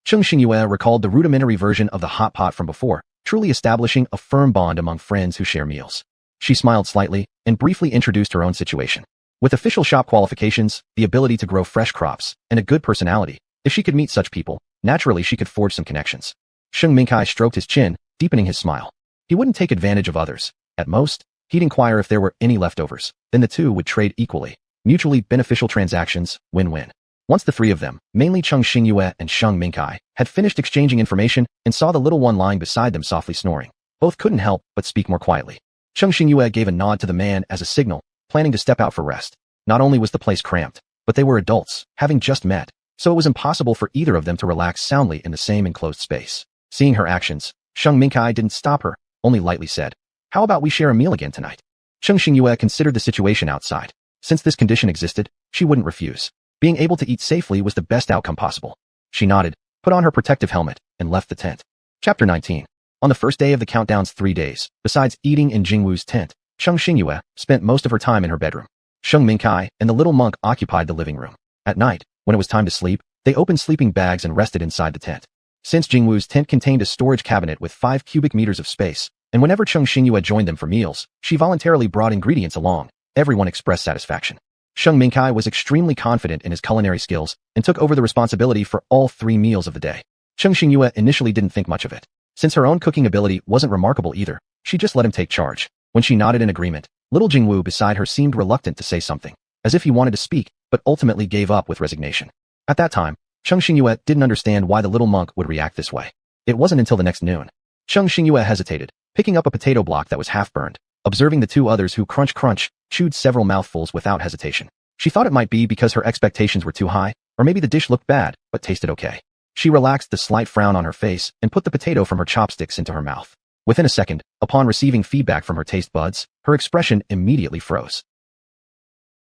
Cheng Xingyue recalled the rudimentary version of the hot pot from before, truly establishing a firm bond among friends who share meals. She smiled slightly and briefly introduced her own situation. With official shop qualifications, the ability to grow fresh crops, and a good personality, if she could meet such people, naturally she could forge some connections. Sheng Mingkai stroked his chin, deepening his smile. He wouldn't take advantage of others. At most, he'd inquire if there were any leftovers. Then the two would trade equally. Mutually beneficial transactions, win-win. Once the three of them, mainly Cheng Xingyue and Sheng Mingkai, had finished exchanging information and saw the little one lying beside them softly snoring, both couldn't help but speak more quietly. Cheng Xingyue gave a nod to the man as a signal, planning to step out for rest. Not only was the place cramped, but they were adults, having just met, so it was impossible for either of them to relax soundly in the same enclosed space. Seeing her actions, Sheng Mingkai didn't stop her, only lightly said, "How about we share a meal again tonight?" Cheng Xingyue considered the situation outside. Since this condition existed, she wouldn't refuse. Being able to eat safely was the best outcome possible. She nodded, put on her protective helmet, and left the tent. Chapter 19. On the first day of the countdown's 3 days, besides eating in Jingwu's tent, Cheng Xingyue spent most of her time in her bedroom. Sheng Mingkai and the little monk occupied the living room. At night, when it was time to sleep, they opened sleeping bags and rested inside the tent. Since Jingwu's tent contained a storage cabinet with 5 cubic meters of space, and whenever Cheng Xingyue joined them for meals, she voluntarily brought ingredients along, everyone expressed satisfaction. Sheng Mingkai was extremely confident in his culinary skills and took over the responsibility for all 3 meals of the day. Cheng Xingyue initially didn't think much of it. Since her own cooking ability wasn't remarkable either, she just let him take charge. When she nodded in agreement, little Jingwu beside her seemed reluctant to say something, as if he wanted to speak, but ultimately gave up with resignation. At that time, Cheng Xingyue didn't understand why the little monk would react this way. It wasn't until the next noon. Cheng Xingyue hesitated, picking up a potato block that was half-burned, observing the 2 others who crunch, chewed several mouthfuls without hesitation. She thought it might be because her expectations were too high, or maybe the dish looked bad, but tasted okay. She relaxed the slight frown on her face and put the potato from her chopsticks into her mouth. Within a second, upon receiving feedback from her taste buds, her expression immediately froze.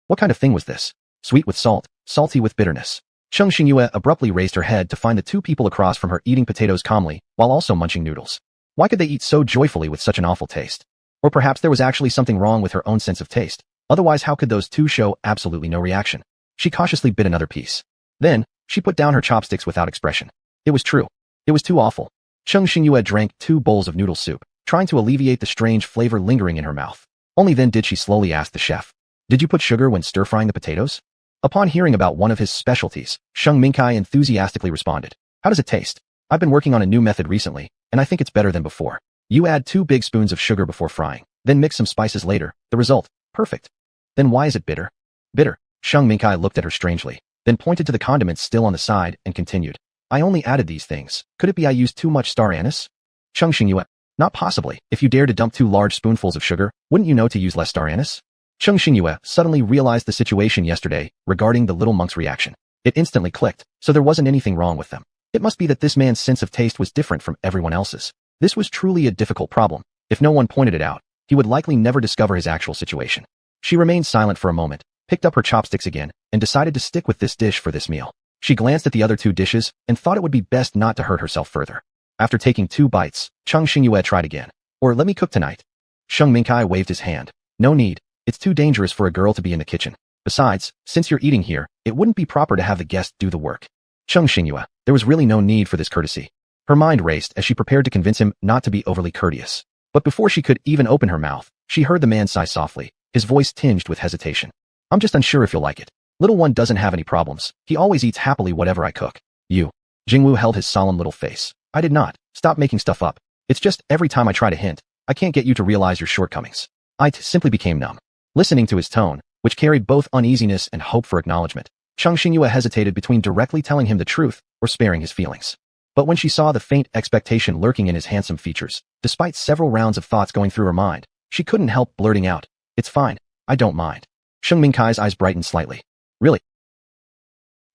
What kind of thing was this? Sweet with salt, salty with bitterness. Cheng Xingyue abruptly raised her head to find the 2 people across from her eating potatoes calmly, while also munching noodles. Why could they eat so joyfully with such an awful taste? Or perhaps there was actually something wrong with her own sense of taste. Otherwise, how could those 2 show absolutely no reaction? She cautiously bit another piece. Then, she put down her chopsticks without expression. It was true. It was too awful. Cheng Xingyue drank 2 bowls of noodle soup, trying to alleviate the strange flavor lingering in her mouth. Only then did she slowly ask the chef, "Did you put sugar when stir-frying the potatoes?" Upon hearing about one of his specialties, Sheng Mingkai enthusiastically responded, "How does it taste? I've been working on a new method recently, and I think it's better than before. You add 2 big spoons of sugar before frying, then mix some spices later. The result, perfect." "Then why is it bitter?" "Bitter." Sheng Mingkai looked at her strangely, then pointed to the condiments still on the side and continued, "I only added these things. Could it be I used too much star anise?" Cheng Xingyue, "Not possibly. If you dare to dump 2 large spoonfuls of sugar, wouldn't you know to use less star anise?" Cheng Xingyue suddenly realized the situation yesterday regarding the little monk's reaction. It instantly clicked, so there wasn't anything wrong with them. It must be that this man's sense of taste was different from everyone else's. This was truly a difficult problem. If no one pointed it out, he would likely never discover his actual situation. She remained silent for a moment, picked up her chopsticks again, and decided to stick with this dish for this meal. She glanced at the other 2 dishes and thought it would be best not to hurt herself further. After taking 2 bites, Cheng Xingyue tried again. "Or let me cook tonight." Sheng Mingkai waved his hand. "No need. It's too dangerous for a girl to be in the kitchen. Besides, since you're eating here, it wouldn't be proper to have the guest do the work." Cheng Xingyue, there was really no need for this courtesy. Her mind raced as she prepared to convince him not to be overly courteous. But before she could even open her mouth, she heard the man sigh softly, his voice tinged with hesitation. "I'm just unsure if you'll like it. Little one doesn't have any problems. He always eats happily whatever I cook." "You." Jingwu held his solemn little face. "I did not. Stop making stuff up. It's just every time I try to hint, I can't get you to realize your shortcomings." I simply became numb. Listening to his tone, which carried both uneasiness and hope for acknowledgement, Cheng Xingyue hesitated between directly telling him the truth or sparing his feelings. But when she saw the faint expectation lurking in his handsome features, despite several rounds of thoughts going through her mind, she couldn't help blurting out, It's fine. I don't mind. Sheng Mingkai's eyes brightened slightly. Really?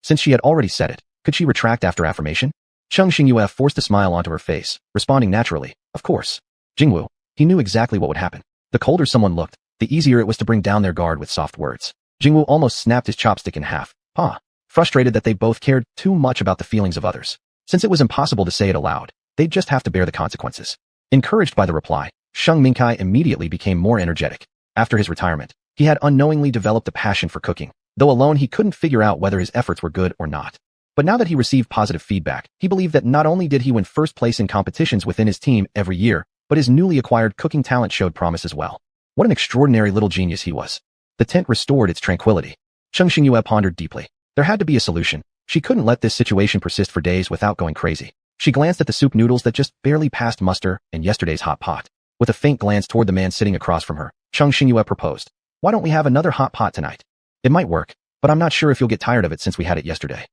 Since she had already said it, could she retract after affirmation? Cheng Xingyue forced a smile onto her face, responding naturally, of course. Jingwu, he knew exactly what would happen. The colder someone looked, the easier it was to bring down their guard with soft words. Jingwu almost snapped his chopstick in half, frustrated that they both cared too much about the feelings of others. Since it was impossible to say it aloud, they'd just have to bear the consequences. Encouraged by the reply, Sheng Mingkai immediately became more energetic. After his retirement, he had unknowingly developed a passion for cooking, though alone he couldn't figure out whether his efforts were good or not. But now that he received positive feedback, he believed that not only did he win first place in competitions within his team every year, but his newly acquired cooking talent showed promise as well. What an extraordinary little genius he was. The tent restored its tranquility. Cheng Xingyue pondered deeply. There had to be a solution. She couldn't let this situation persist for days without going crazy. She glanced at the soup noodles that just barely passed muster and yesterday's hot pot. With a faint glance toward the man sitting across from her, Cheng Xingyue proposed, "Why don't we have another hot pot tonight? It might work, but I'm not sure if you'll get tired of it since we had it yesterday."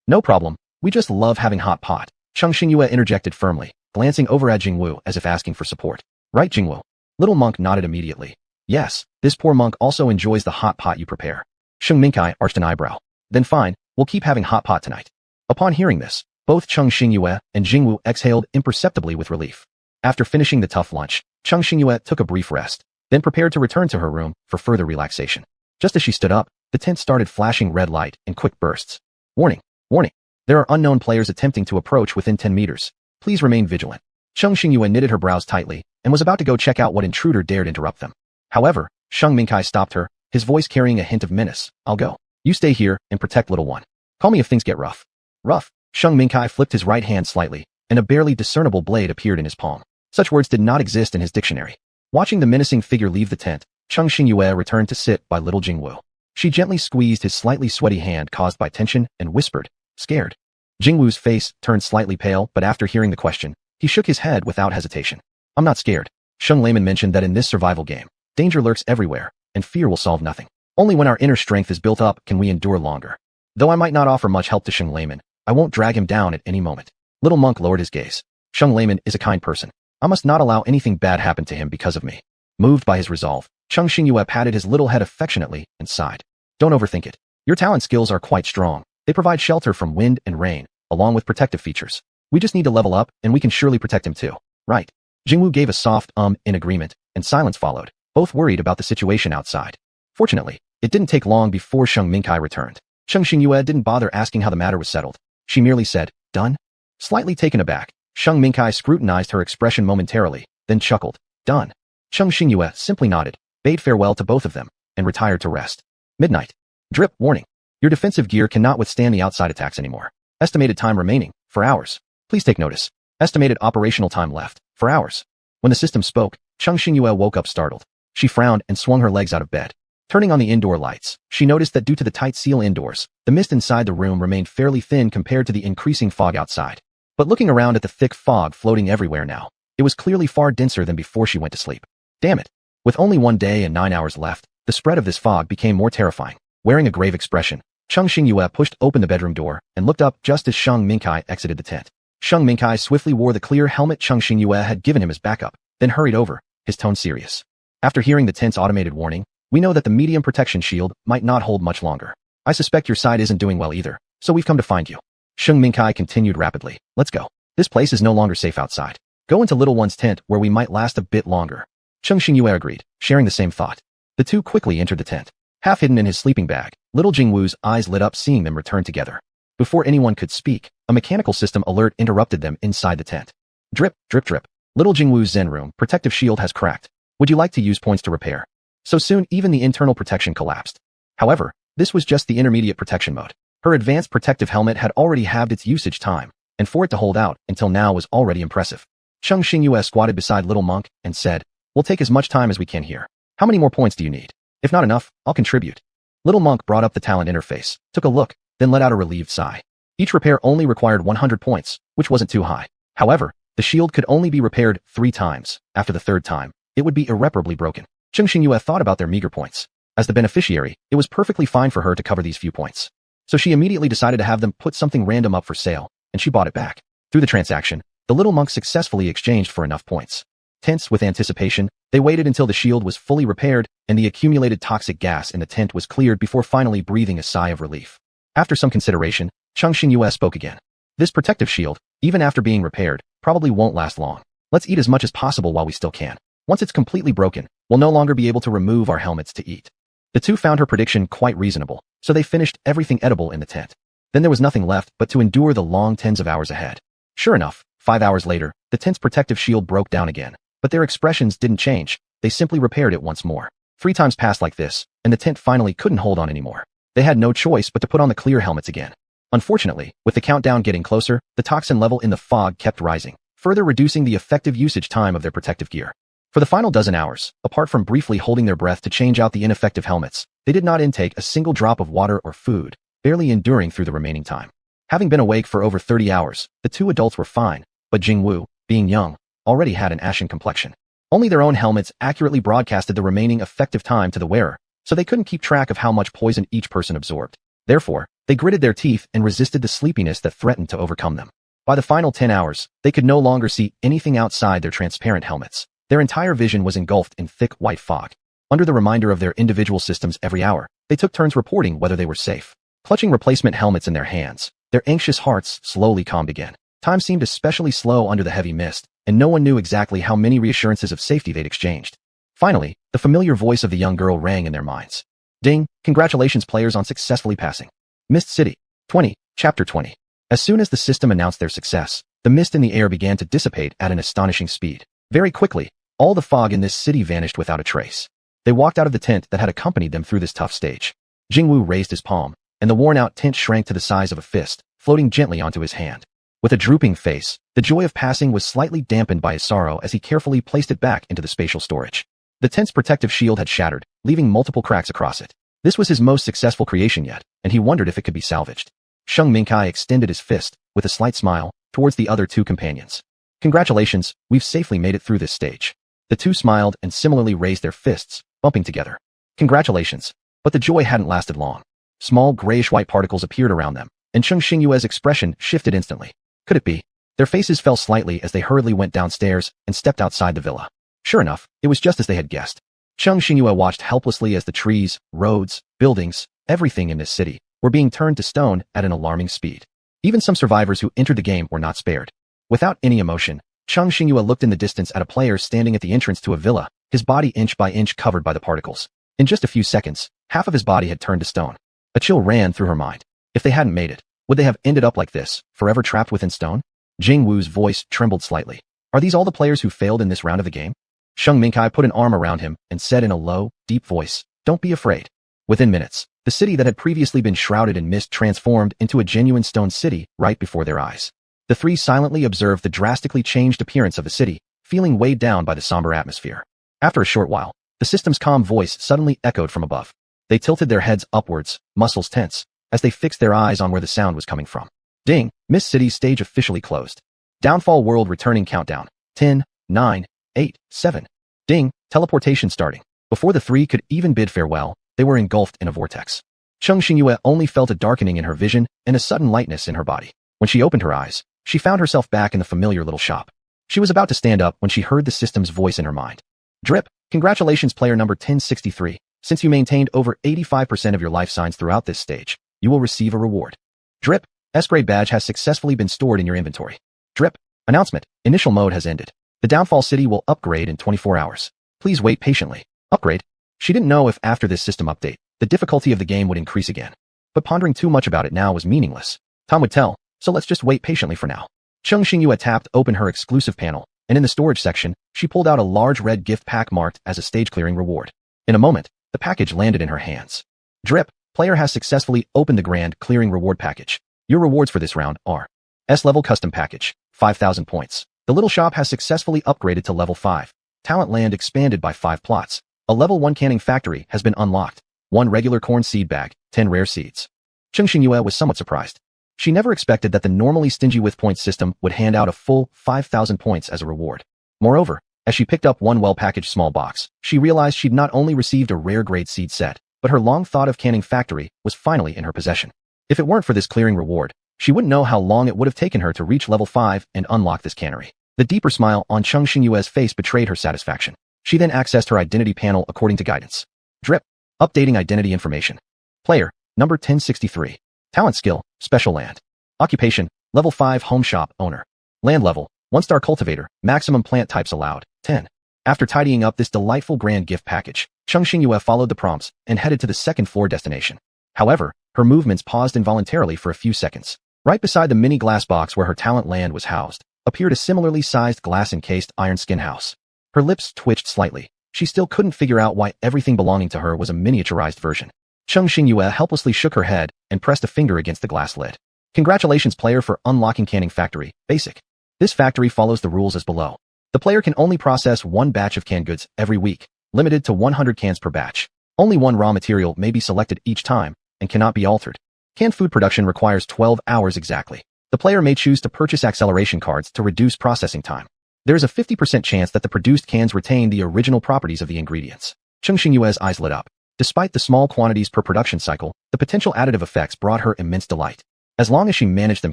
"No problem. We just love having hot pot," Cheng Xingyue interjected firmly, glancing over at Jingwu as if asking for support. "Right, Jingwu?" Little monk nodded immediately. "Yes, this poor monk also enjoys the hot pot you prepare." Sheng Mingkai arched an eyebrow. "Then fine, we'll keep having hot pot tonight." Upon hearing this, both Cheng Xingyue and Jingwu exhaled imperceptibly with relief. After finishing the tough lunch, Cheng Xingyue took a brief rest, then prepared to return to her room for further relaxation. Just as she stood up, the tent started flashing red light in quick bursts. "Warning! Warning! There are unknown players attempting to approach within 10 meters. Please remain vigilant." Cheng Xingyue knitted her brows tightly and was about to go check out what intruder dared interrupt them. However, Sheng Mingkai stopped her, his voice carrying a hint of menace. "I'll go. You stay here and protect little one. Call me if things get rough." "Rough?" Sheng Mingkai flipped his right hand slightly, and a barely discernible blade appeared in his palm. Such words did not exist in his dictionary. Watching the menacing figure leave the tent, Cheng Xingyue returned to sit by little Jingwu. She gently squeezed his slightly sweaty hand caused by tension and whispered, "Scared?" Jingwu's face turned slightly pale, but after hearing the question, he shook his head without hesitation. "I'm not scared." Sheng Layman mentioned that in this survival game, danger lurks everywhere, and fear will solve nothing. Only when our inner strength is built up can we endure longer. Though I might not offer much help to Sheng Layman, I won't drag him down at any moment. Little monk lowered his gaze. Sheng Layman is a kind person. I must not allow anything bad happen to him because of me. Moved by his resolve, Cheng Xingyue patted his little head affectionately and sighed. "Don't overthink it. Your talent skills are quite strong. They provide shelter from wind and rain, along with protective features. We just need to level up, and we can surely protect him too. Right?" Jingwu gave a soft in agreement, and silence followed, both worried about the situation outside. Fortunately, it didn't take long before Sheng Mingkai returned. Cheng Xingyue didn't bother asking how the matter was settled. She merely said, "Done?" Slightly taken aback, Sheng Mingkai scrutinized her expression momentarily, then chuckled. "Done." Cheng Xingyue simply nodded, bade farewell to both of them, and retired to rest. Midnight. Drip warning. Your defensive gear cannot withstand the outside attacks anymore. Estimated time remaining, 4 hours. Please take notice. Estimated operational time left, 4 hours. When the system spoke, Cheng Xingyue woke up startled. She frowned and swung her legs out of bed. Turning on the indoor lights, she noticed that due to the tight seal indoors, the mist inside the room remained fairly thin compared to the increasing fog outside. But looking around at the thick fog floating everywhere now, it was clearly far denser than before she went to sleep. Damn it. With only 1 day and 9 hours left, the spread of this fog became more terrifying. Wearing a grave expression, Cheng Xingyue pushed open the bedroom door and looked up just as Sheng Mingkai exited the tent. Sheng Mingkai swiftly wore the clear helmet Cheng Xingyue had given him as backup, then hurried over, his tone serious. "After hearing the tent's automated warning, we know that the medium protection shield might not hold much longer. I suspect your side isn't doing well either, so we've come to find you." Sheng Mingkai continued rapidly. "Let's go. This place is no longer safe outside. Go into little one's tent where we might last a bit longer." Cheng Xingyue agreed, sharing the same thought. The two quickly entered the tent. Half hidden in his sleeping bag, little Jingwu's eyes lit up seeing them return together. Before anyone could speak, a mechanical system alert interrupted them inside the tent. "Drip, drip, drip. Little Jingwu's Zen room protective shield has cracked. Would you like to use points to repair?" So soon, even the internal protection collapsed. However, this was just the intermediate protection mode. Her advanced protective helmet had already halved its usage time, and for it to hold out until now was already impressive. Cheng Xingyue squatted beside little monk and said, "We'll take as much time as we can here. How many more points do you need? If not enough, I'll contribute." Little monk brought up the talent interface, took a look, then let out a relieved sigh. Each repair only required 100 points, which wasn't too high. However, the shield could only be repaired 3 times. After the 3rd time, it would be irreparably broken. Cheng Xingyue thought about their meager points. As the beneficiary, it was perfectly fine for her to cover these few points. So she immediately decided to have them put something random up for sale, and she bought it back. Through the transaction, the little monk successfully exchanged for enough points. Tense with anticipation, they waited until the shield was fully repaired and the accumulated toxic gas in the tent was cleared before finally breathing a sigh of relief. After some consideration, Cheng Xingyue spoke again. This protective shield, even after being repaired, probably won't last long. Let's eat as much as possible while we still can. Once it's completely broken, we'll no longer be able to remove our helmets to eat. The two found her prediction quite reasonable, so they finished everything edible in the tent. Then there was nothing left but to endure the long tens of hours ahead. Sure enough, 5 hours later, the tent's protective shield broke down again. But their expressions didn't change, they simply repaired it once more. 3 times passed like this, and the tent finally couldn't hold on anymore. They had no choice but to put on the clear helmets again. Unfortunately, with the countdown getting closer, the toxin level in the fog kept rising, further reducing the effective usage time of their protective gear. For the final dozen hours, apart from briefly holding their breath to change out the ineffective helmets, they did not intake a single drop of water or food, barely enduring through the remaining time. Having been awake for over 30 hours, the 2 adults were fine, but Jingwu, being young, already had an ashen complexion. Only their own helmets accurately broadcasted the remaining effective time to the wearer, so they couldn't keep track of how much poison each person absorbed. Therefore, they gritted their teeth and resisted the sleepiness that threatened to overcome them. By the final 10 hours, they could no longer see anything outside their transparent helmets. Their entire vision was engulfed in thick white fog. Under the reminder of their individual systems every hour, they took turns reporting whether they were safe. Clutching replacement helmets in their hands, their anxious hearts slowly calmed again. Time seemed especially slow under the heavy mist, and no one knew exactly how many reassurances of safety they'd exchanged. Finally, the familiar voice of the young girl rang in their minds. Ding! Congratulations players on successfully passing. Mist City. 20. Chapter 20. As soon as the system announced their success, the mist in the air began to dissipate at an astonishing speed. Very quickly, all the fog in this city vanished without a trace. They walked out of the tent that had accompanied them through this tough stage. Jingwu raised his palm, and the worn-out tent shrank to the size of a fist, floating gently onto his hand. With a drooping face, the joy of passing was slightly dampened by his sorrow as he carefully placed it back into the spatial storage. The tent's protective shield had shattered, leaving multiple cracks across it. This was his most successful creation yet, and he wondered if it could be salvaged. Sheng Mingkai extended his fist, with a slight smile, towards the other 2 companions. Congratulations, we've safely made it through this stage. The 2 smiled and similarly raised their fists, bumping together. Congratulations. But the joy hadn't lasted long. Small grayish-white particles appeared around them, and Cheng Xingyue's expression shifted instantly. Could it be? Their faces fell slightly as they hurriedly went downstairs and stepped outside the villa. Sure enough, it was just as they had guessed. Cheng Xingyue watched helplessly as the trees, roads, buildings, everything in this city, were being turned to stone at an alarming speed. Even some survivors who entered the game were not spared. Without any emotion, Cheng Xingyue looked in the distance at a player standing at the entrance to a villa, his body inch by inch covered by the particles. In just a few seconds, half of his body had turned to stone. A chill ran through her mind. If they hadn't made it, would they have ended up like this, forever trapped within stone? Jing Wu's voice trembled slightly. Are these all the players who failed in this round of the game? Sheng Mingkai put an arm around him and said in a low, deep voice, "Don't be afraid." Within minutes, the city that had previously been shrouded in mist transformed into a genuine stone city right before their eyes. The 3 silently observed the drastically changed appearance of the city, feeling weighed down by the somber atmosphere. After a short while, the system's calm voice suddenly echoed from above. They tilted their heads upwards, muscles tense, as they fixed their eyes on where the sound was coming from. Ding! Mist City's stage officially closed. Downfall World returning countdown. 10, 9, 8, 7. Ding! Teleportation starting. Before the 3 could even bid farewell, they were engulfed in a vortex. Cheng Xingyue only felt a darkening in her vision and a sudden lightness in her body. When she opened her eyes, she found herself back in the familiar little shop. She was about to stand up when she heard the system's voice in her mind. Drip! Congratulations player number 1063. Since you maintained over 85% of your life signs throughout this stage, you will receive a reward. Drip! S-grade badge has successfully been stored in your inventory. Drip! Announcement. Initial mode has ended. The Downfall City will upgrade in 24 hours. Please wait patiently. Upgrade? She didn't know if after this system update, the difficulty of the game would increase again. But pondering too much about it now was meaningless. Time would tell, so let's just wait patiently for now. Cheng Xingyue tapped open her exclusive panel, and in the storage section, she pulled out a large red gift pack marked as a stage-clearing reward. In a moment, the package landed in her hands. Drip! Player has successfully opened the Grand Clearing Reward Package. Your rewards for this round are S-Level Custom Package, 5,000 points. The little shop has successfully upgraded to level 5. Talent land expanded by 5 plots. A level 1 canning factory has been unlocked. 1 regular corn seed bag, 10 rare seeds. Cheng Xingyue was somewhat surprised. She never expected that the normally stingy with points system would hand out a full 5,000 points as a reward. Moreover, as she picked up 1 well-packaged small box, she realized she'd not only received a rare grade seed set, but her long-thought-of canning factory was finally in her possession. If it weren't for this clearing reward, she wouldn't know how long it would have taken her to reach level 5 and unlock this cannery. The deeper smile on Cheng Xingyue's face betrayed her satisfaction. She then accessed her identity panel according to guidance. Drip. Updating identity information. Player, number 1063. Talent skill, special land. Occupation, level 5 home shop owner. Land level, 1-star cultivator, maximum plant types allowed, 10. After tidying up this delightful grand gift package, Cheng Xingyue followed the prompts and headed to the second floor destination. However, her movements paused involuntarily for a few seconds. Right beside the mini glass box where her talent land was housed, appeared a similarly sized glass-encased iron skin house. Her lips twitched slightly. She still couldn't figure out why everything belonging to her was a miniaturized version. Cheng Xingyue helplessly shook her head and pressed a finger against the glass lid. Congratulations, player, for unlocking Canning Factory, Basic. This factory follows the rules as below. The player can only process one batch of canned goods every week, limited to 100 cans per batch. Only one raw material may be selected each time and cannot be altered. Canned food production requires 12 hours exactly. The player may choose to purchase acceleration cards to reduce processing time. There is a 50% chance that the produced cans retain the original properties of the ingredients. Cheng Xingyue's eyes lit up. Despite the small quantities per production cycle, the potential additive effects brought her immense delight. As long as she managed them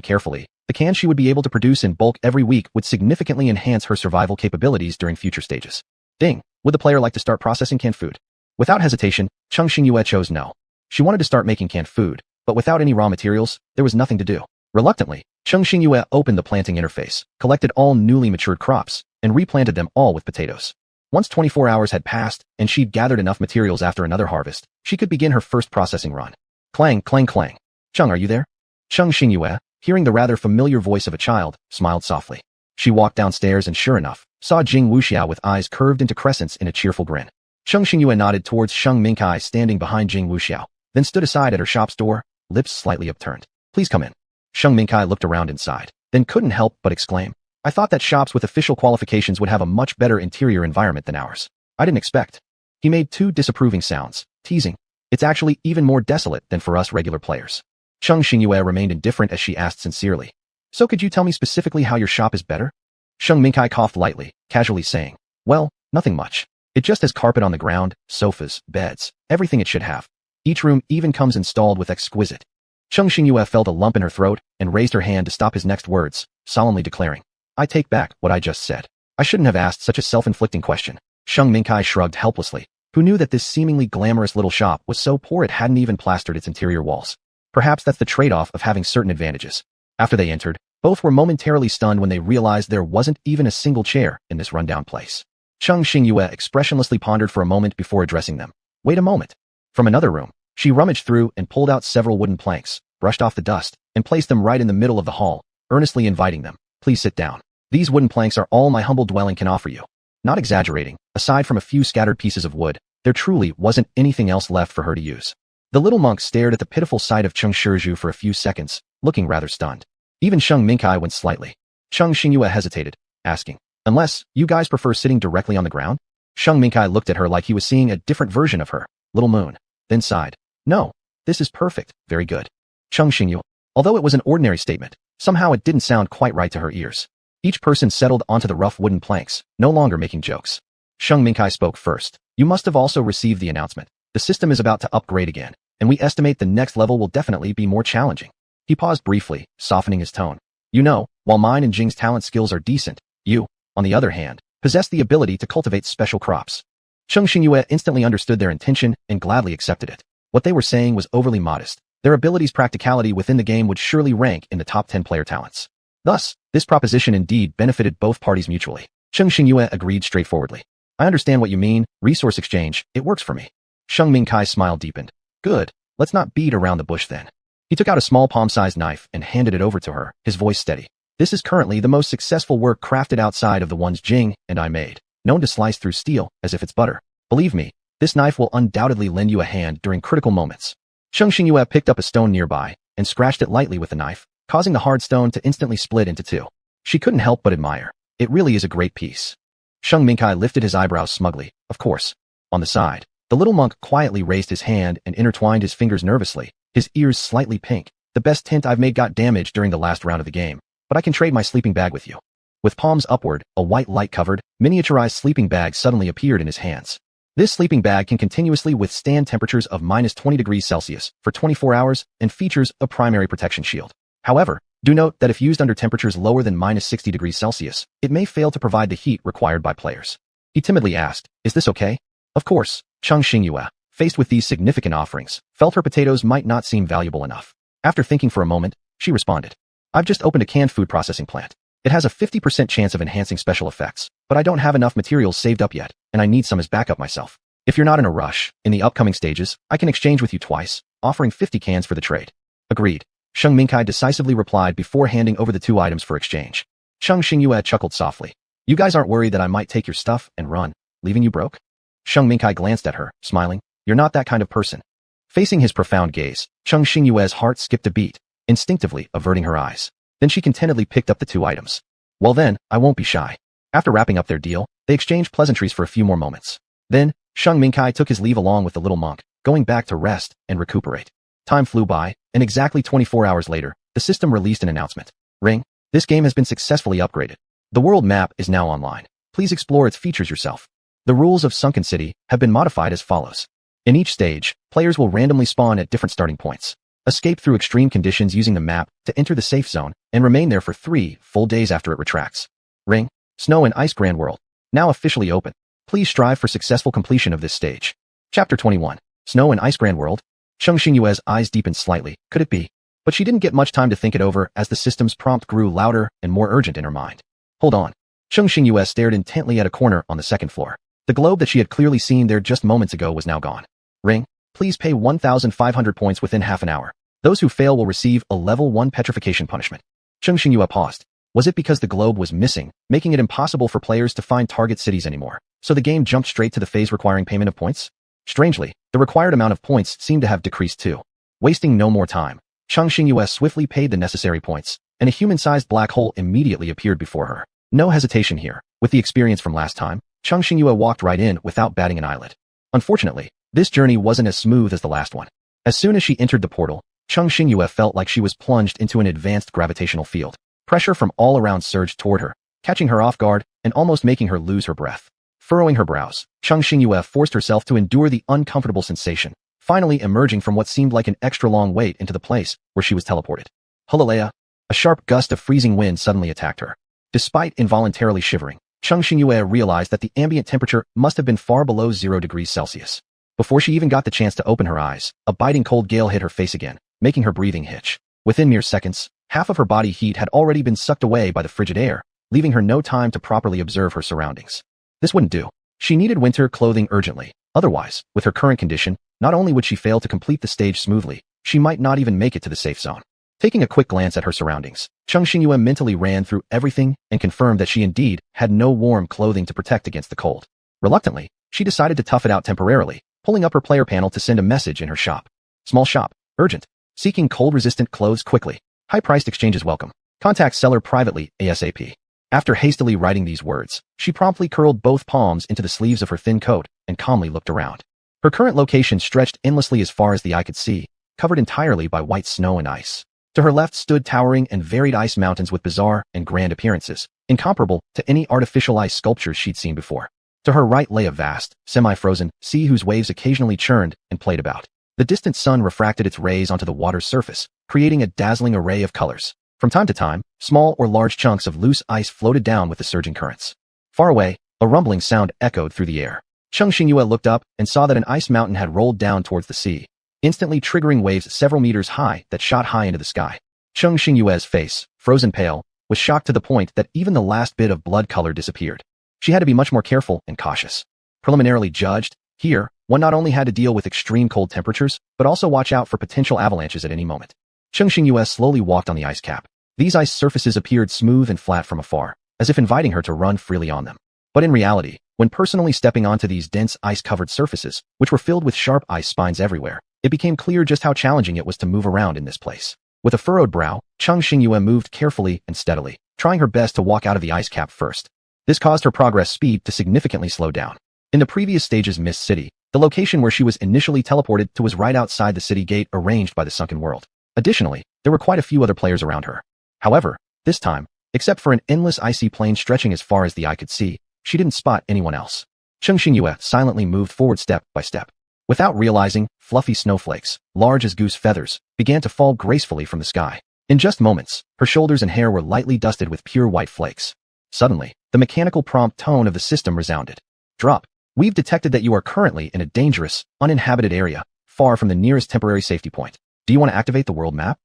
carefully, the cans she would be able to produce in bulk every week would significantly enhance her survival capabilities during future stages. Ding! Would the player like to start processing canned food? Without hesitation, Cheng Xingyue chose no. She wanted to start making canned food, but without any raw materials, there was nothing to do. Reluctantly, Cheng Xingyue opened the planting interface, collected all newly matured crops, and replanted them all with potatoes. Once 24 hours had passed, and she'd gathered enough materials after another harvest, she could begin her first processing run. Clang, clang, clang. Cheng, are you there? Cheng Xingyue, hearing the rather familiar voice of a child, smiled softly. She walked downstairs and sure enough, saw Jing Wuxiao with eyes curved into crescents in a cheerful grin. Cheng Xingyue nodded towards Sheng Mingkai standing behind Jing Wuxiao, then stood aside at her shop's door, lips slightly upturned. Please come in. Sheng Mingkai looked around inside, then couldn't help but exclaim. I thought that shops with official qualifications would have a much better interior environment than ours. I didn't expect. He made two disapproving sounds, teasing. It's actually even more desolate than for us regular players. Cheng Xingyue remained indifferent as she asked sincerely. So could you tell me specifically how your shop is better? Sheng Mingkai coughed lightly, casually saying, well, nothing much. It just has carpet on the ground, sofas, beds, everything it should have. Each room even comes installed with exquisite. Cheng Xingyue felt a lump in her throat and raised her hand to stop his next words, solemnly declaring, I take back what I just said. I shouldn't have asked such a self-inflicting question. Sheng Mingkai shrugged helplessly, who knew that this seemingly glamorous little shop was so poor it hadn't even plastered its interior walls. Perhaps that's the trade-off of having certain advantages. After they entered, both were momentarily stunned when they realized there wasn't even a single chair in this rundown place. Cheng Xingyue expressionlessly pondered for a moment before addressing them. Wait a moment. From another room, she rummaged through and pulled out several wooden planks, brushed off the dust, and placed them right in the middle of the hall, earnestly inviting them. Please sit down. These wooden planks are all my humble dwelling can offer you. Not exaggerating, aside from a few scattered pieces of wood, there truly wasn't anything else left for her to use. The little monk stared at the pitiful sight of Cheng Shizhu for a few seconds, looking rather stunned. Even Sheng Mingkai went slightly. Cheng Xingyue hesitated, asking, unless you guys prefer sitting directly on the ground? Sheng Mingkai looked at her like he was seeing a different version of her, Little Moon, then sighed. No, this is perfect, very good. Cheng Xingyue, although it was an ordinary statement, somehow it didn't sound quite right to her ears. Each person settled onto the rough wooden planks, no longer making jokes. Sheng Mingkai spoke first. You must have also received the announcement. The system is about to upgrade again, and we estimate the next level will definitely be more challenging. He paused briefly, softening his tone. You know, while mine and Jing's talent skills are decent, you, on the other hand, possess the ability to cultivate special crops. Cheng Xingyue instantly understood their intention and gladly accepted it. What they were saying was overly modest. Their abilities' practicality within the game would surely rank in the top 10 player talents. Thus, this proposition indeed benefited both parties mutually. Cheng Xingyue agreed straightforwardly. I understand what you mean, resource exchange, it works for me. Sheng Mingkai's smile deepened. Good, let's not beat around the bush then. He took out a small palm-sized knife and handed it over to her, his voice steady. This is currently the most successful work crafted outside of the ones Jing and I made, known to slice through steel as if it's butter. Believe me, this knife will undoubtedly lend you a hand during critical moments. Cheng Xingyue picked up a stone nearby and scratched it lightly with the knife, causing the hard stone to instantly split into two. She couldn't help but admire. It really is a great piece. Sheng Mingkai lifted his eyebrows smugly, of course. On the side, the little monk quietly raised his hand and intertwined his fingers nervously, his ears slightly pink. The best tint I've made got damaged during the last round of the game, but I can trade my sleeping bag with you. With palms upward, a white light-covered, miniaturized sleeping bag suddenly appeared in his hands. This sleeping bag can continuously withstand temperatures of -20 degrees Celsius for 24 hours and features a primary protection shield. However, Do note that if used under temperatures lower than -60 degrees Celsius, it may fail to provide the heat required by players. He timidly asked, "Is this okay?" Of course, Cheng Xingyue, faced with these significant offerings, felt her potatoes might not seem valuable enough. After thinking for a moment, she responded, "I've just opened a canned food processing plant. It has a 50% chance of enhancing special effects, but I don't have enough materials saved up yet, and I need some as backup myself. If you're not in a rush, in the upcoming stages, I can exchange with you twice, offering 50 cans for the trade." Agreed. Sheng Mingkai decisively replied before handing over the 2 items for exchange. Cheng Xingyue chuckled softly. "You guys aren't worried that I might take your stuff and run, leaving you broke?" Sheng Mingkai glanced at her, smiling. "You're not that kind of person." Facing his profound gaze, Cheng Xingyue's heart skipped a beat, instinctively averting her eyes. Then she contentedly picked up the 2 items. "Well then, I won't be shy." After wrapping up their deal, they exchanged pleasantries for a few more moments. Then, Sheng Mingkai took his leave along with the little monk, going back to rest and recuperate. Time flew by, and exactly 24 hours later, the system released an announcement. "Ring, this game has been successfully upgraded. The world map is now online. Please explore its features yourself. The rules of Sunken City have been modified as follows. In each stage, players will randomly spawn at different starting points, escape through extreme conditions using the map to enter the safe zone, and remain there for 3 full days after it retracts. Ring, Snow and Ice Grand World, now officially open. Please strive for successful completion of this stage." Chapter 21. Snow and Ice Grand World? Cheng Xingyue's eyes deepened slightly. Could it be? But she didn't get much time to think it over as the system's prompt grew louder and more urgent in her mind. Hold on. Cheng Xingyue stared intently at a corner on the second floor. The globe that she had clearly seen there just moments ago was now gone. "Ring, please pay 1,500 points within half an hour. Those who fail will receive a level 1 petrification punishment." Cheng Xingyue paused. Was it because the globe was missing, making it impossible for players to find target cities anymore, so the game jumped straight to the phase requiring payment of points? Strangely, the required amount of points seemed to have decreased too. Wasting no more time, Cheng Xingyue swiftly paid the necessary points, and a human-sized black hole immediately appeared before her. No hesitation here. With the experience from last time, Cheng Xingyue walked right in without batting an eyelid. Unfortunately, this journey wasn't as smooth as the last one. As soon as she entered the portal, Cheng Xingyue felt like she was plunged into an advanced gravitational field. Pressure from all around surged toward her, catching her off guard and almost making her lose her breath. Furrowing her brows, Cheng Xingyue forced herself to endure the uncomfortable sensation, finally emerging from what seemed like an extra-long wait into the place where she was teleported. Hulalea! A sharp gust of freezing wind suddenly attacked her. Despite involuntarily shivering, Cheng Xingyue realized that the ambient temperature must have been far below 0 degrees Celsius. Before she even got the chance to open her eyes, a biting cold gale hit her face again, making her breathing hitch. Within mere seconds, half of her body heat had already been sucked away by the frigid air, leaving her no time to properly observe her surroundings. This wouldn't do. She needed winter clothing urgently. Otherwise, with her current condition, not only would she fail to complete the stage smoothly, she might not even make it to the safe zone. Taking a quick glance at her surroundings, Cheng Xingyue mentally ran through everything and confirmed that she indeed had no warm clothing to protect against the cold. Reluctantly, she decided to tough it out temporarily, pulling up her player panel to send a message in her shop. Small shop. Urgent. Seeking cold-resistant clothes quickly. High-priced exchanges welcome. Contact seller privately, ASAP. After hastily writing these words, she promptly curled both palms into the sleeves of her thin coat and calmly looked around. Her current location stretched endlessly as far as the eye could see, covered entirely by white snow and ice. To her left stood towering and varied ice mountains with bizarre and grand appearances, incomparable to any artificial ice sculptures she'd seen before. To her right lay a vast, semi-frozen sea whose waves occasionally churned and played about. The distant sun refracted its rays onto the water's surface, creating a dazzling array of colors. From time to time, small or large chunks of loose ice floated down with the surging currents. Far away, a rumbling sound echoed through the air. Cheng Xingyue looked up and saw that an ice mountain had rolled down towards the sea, instantly triggering waves several meters high that shot high into the sky. Cheng Xingyue's face, frozen pale, was shocked to the point that even the last bit of blood color disappeared. She had to be much more careful and cautious. Preliminarily judged, here, one not only had to deal with extreme cold temperatures, but also watch out for potential avalanches at any moment. Cheng Xingyue slowly walked on the ice cap. These ice surfaces appeared smooth and flat from afar, as if inviting her to run freely on them. But in reality, when personally stepping onto these dense ice-covered surfaces, which were filled with sharp ice spines everywhere, it became clear just how challenging it was to move around in this place. With a furrowed brow, Cheng Xingyue moved carefully and steadily, trying her best to walk out of the ice cap first. This caused her progress speed to significantly slow down. In the previous stage's Mist City, the location where she was initially teleported to was right outside the city gate arranged by the Sunken World. Additionally, there were quite a few other players around her. However, this time, except for an endless icy plain stretching as far as the eye could see, she didn't spot anyone else. Cheng Xingyue silently moved forward step by step. Without realizing, fluffy snowflakes, large as goose feathers, began to fall gracefully from the sky. In just moments, her shoulders and hair were lightly dusted with pure white flakes. Suddenly, the mechanical prompt tone of the system resounded. Drop. We've detected that you are currently in a dangerous, uninhabited area, far from the nearest temporary safety point. Do you want to activate the world map?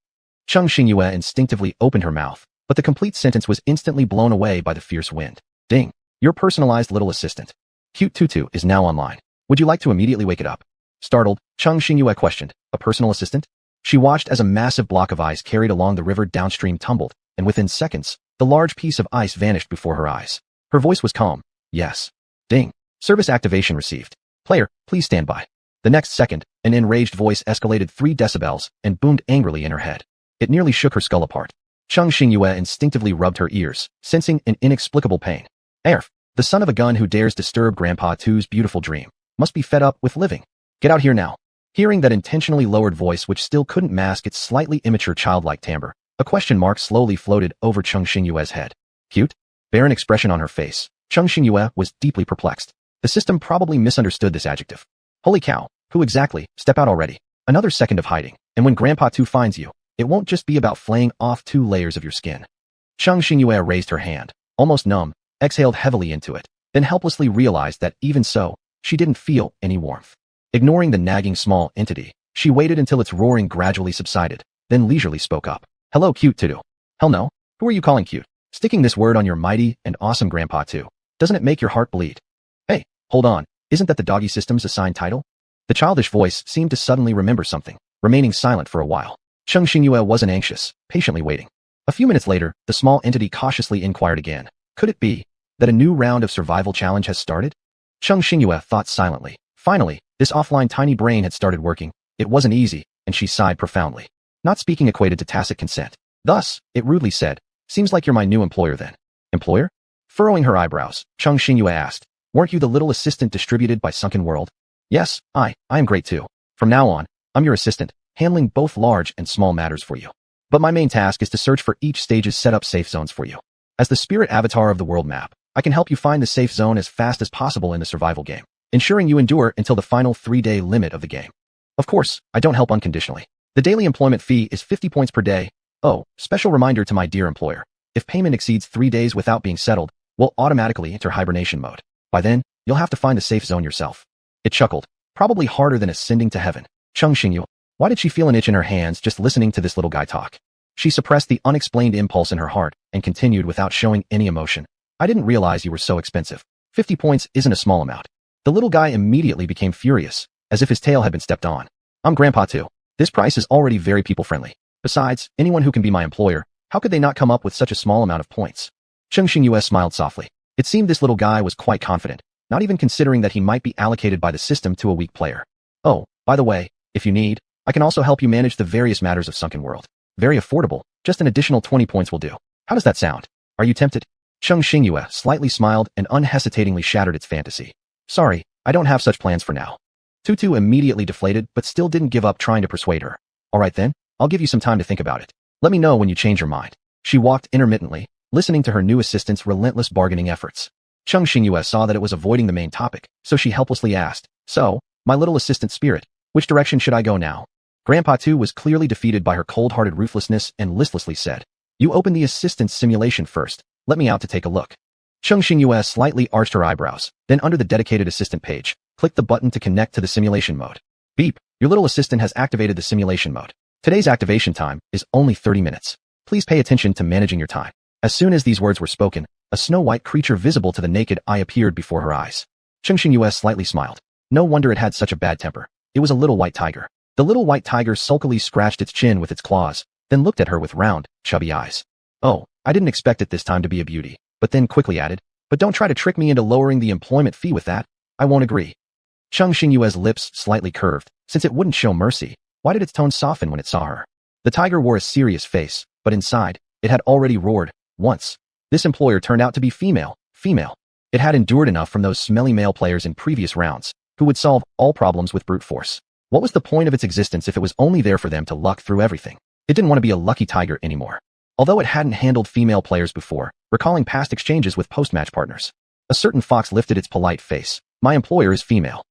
Cheng Xingyue instinctively opened her mouth, but the complete sentence was instantly blown away by the fierce wind. Ding. Your personalized little assistant. Cute Tutu is now online. Would you like to immediately wake it up? Startled, Cheng Xingyue questioned, a personal assistant? She watched as a massive block of ice carried along the river downstream tumbled, and within seconds, the large piece of ice vanished before her eyes. Her voice was calm. Yes. Ding. Service activation received. Player, please stand by. The next second, an enraged voice escalated 3 decibels and boomed angrily in her head. It nearly shook her skull apart. Cheng Xingyue instinctively rubbed her ears, sensing an inexplicable pain. Arf, the son of a gun who dares disturb Grandpa Two's beautiful dream, must be fed up with living. Get out here now. Hearing that intentionally lowered voice which still couldn't mask its slightly immature childlike timbre, a question mark slowly floated over Cheng Xingyue's head. Cute? Barren expression on her face, Cheng Xingyue was deeply perplexed. The system probably misunderstood this adjective. Holy cow, who exactly? Step out already. Another second of hiding, and when Grandpa Two finds you, it won't just be about flaying off 2 layers of your skin. Cheng Xingyue raised her hand, almost numb, exhaled heavily into it, then helplessly realized that even so, she didn't feel any warmth. Ignoring the nagging small entity, she waited until its roaring gradually subsided, then leisurely spoke up. Hello, cute Tutu. Hell no. Who are you calling cute? Sticking this word on your mighty and awesome Grandpa Two. Doesn't it make your heart bleed? Hey, hold on. Isn't that the doggy system's assigned title? The childish voice seemed to suddenly remember something, remaining silent for a while. Cheng Xingyue wasn't anxious, patiently waiting. A few minutes later, the small entity cautiously inquired again. Could it be that a new round of survival challenge has started? Cheng Xingyue thought silently. Finally, this offline tiny brain had started working. It wasn't easy, and she sighed profoundly. Not speaking equated to tacit consent. Thus, it rudely said, seems like you're my new employer then. Employer? Furrowing her eyebrows, Cheng Xingyue asked, weren't you the little assistant distributed by Sunken World? Yes, I am great too. From now on, I'm your assistant, handling both large and small matters for you. But my main task is to search for each stage's set up safe zones for you. As the spirit avatar of the world map, I can help you find the safe zone as fast as possible in the survival game, ensuring you endure until the final 3-day limit of the game. Of course, I don't help unconditionally. The daily employment fee is 50 points per day. Oh, special reminder to my dear employer. If payment exceeds 3 days without being settled, we'll automatically enter hibernation mode. By then, you'll have to find the safe zone yourself. It chuckled, probably harder than ascending to heaven. Cheng Xingyue, why did she feel an itch in her hands just listening to this little guy talk? She suppressed the unexplained impulse in her heart and continued without showing any emotion. I didn't realize you were so expensive. 50 points isn't a small amount. The little guy immediately became furious, as if his tail had been stepped on. I'm Grandpa Two. This price is already very people-friendly. Besides, anyone who can be my employer, how could they not come up with such a small amount of points? Cheng Xingyue smiled softly. It seemed this little guy was quite confident, not even considering that he might be allocated by the system to a weak player. Oh, by the way, if you need, I can also help you manage the various matters of Sunken World. Very affordable, just an additional 20 points will do. How does that sound? Are you tempted? Cheng Xingyue slightly smiled and unhesitatingly shattered its fantasy. Sorry, I don't have such plans for now. Tutu immediately deflated but still didn't give up trying to persuade her. Alright then, I'll give you some time to think about it. Let me know when you change your mind. She walked intermittently, listening to her new assistant's relentless bargaining efforts. Cheng Xingyue saw that it was avoiding the main topic, so she helplessly asked, so, my little assistant spirit, which direction should I go now? Grandpa Two was clearly defeated by her cold-hearted ruthlessness and listlessly said, you open the assistant's simulation first, let me out to take a look. Cheng Xingyue slightly arched her eyebrows, then under the dedicated assistant page, clicked the button to connect to the simulation mode. Beep, your little assistant has activated the simulation mode. Today's activation time is only 30 minutes. Please pay attention to managing your time. As soon as these words were spoken, a snow-white creature visible to the naked eye appeared before her eyes. Cheng Xingyue slightly smiled. No wonder it had such a bad temper. It was a little white tiger. The little white tiger sulkily scratched its chin with its claws, then looked at her with round, chubby eyes. Oh, I didn't expect it this time to be a beauty, but then quickly added, but don't try to trick me into lowering the employment fee with that. I won't agree. Cheng Xingyue's lips slightly curved. Since it wouldn't show mercy, why did its tone soften when it saw her? The tiger wore a serious face, but inside, it had already roared, once. This employer turned out to be female. It had endured enough from those smelly male players in previous rounds, who would solve all problems with brute force. What was the point of its existence if it was only there for them to luck through everything? It didn't want to be a lucky tiger anymore. Although it hadn't handled female players before, recalling past exchanges with post-match partners. A certain fox lifted its polite face. My employer is female.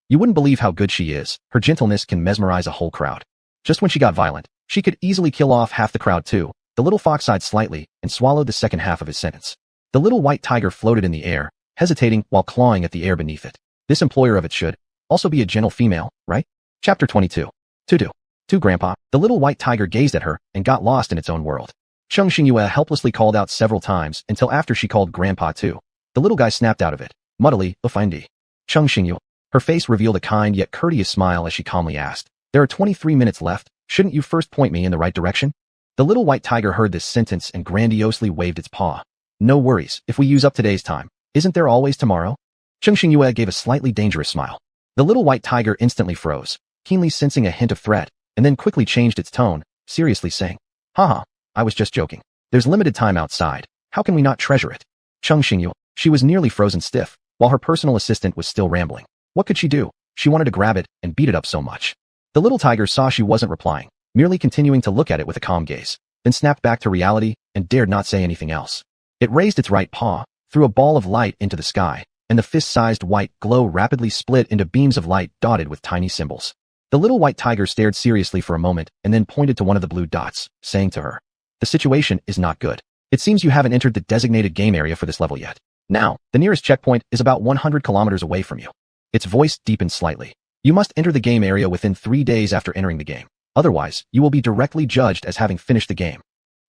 You wouldn't believe how good she is. Her gentleness can mesmerize a whole crowd. Just when she got violent, She could easily kill off half the crowd too. The little fox sighed slightly and swallowed the second half of his sentence. The little white tiger floated in the air, hesitating while clawing at the air beneath it. This employer of it should also be a gentle female, right? Chapter 22. To Grandpa. The little white tiger gazed at her and got lost in its own world. Cheng Xingyue helplessly called out several times until after she called Grandpa too. The little guy snapped out of it. Muddily, "Offindi." Cheng Xingyue. Her face revealed a kind yet courteous smile as she calmly asked, "There are 23 minutes left. Shouldn't you first point me in the right direction?" The little white tiger heard this sentence and grandiosely waved its paw. "No worries, if we use up today's time. Isn't there always tomorrow?" Cheng Xingyue gave a slightly dangerous smile. The little white tiger instantly froze, keenly sensing a hint of threat, and then quickly changed its tone, seriously saying, "Haha, I was just joking. There's limited time outside. How can we not treasure it?" Cheng Xingyue. She was nearly frozen stiff, while her personal assistant was still rambling. What could she do? She wanted to grab it and beat it up so much. The little tiger saw she wasn't replying, merely continuing to look at it with a calm gaze, then snapped back to reality and dared not say anything else. It raised its right paw, threw a ball of light into the sky, and the fist-sized white glow rapidly split into beams of light dotted with tiny symbols. The little white tiger stared seriously for a moment and then pointed to one of the blue dots, saying to her, "The situation is not good. It seems you haven't entered the designated game area for this level yet. Now, the nearest checkpoint is about 100 kilometers away from you." Its voice deepened slightly. "You must enter the game area within 3 days after entering the game. Otherwise, you will be directly judged as having finished the game."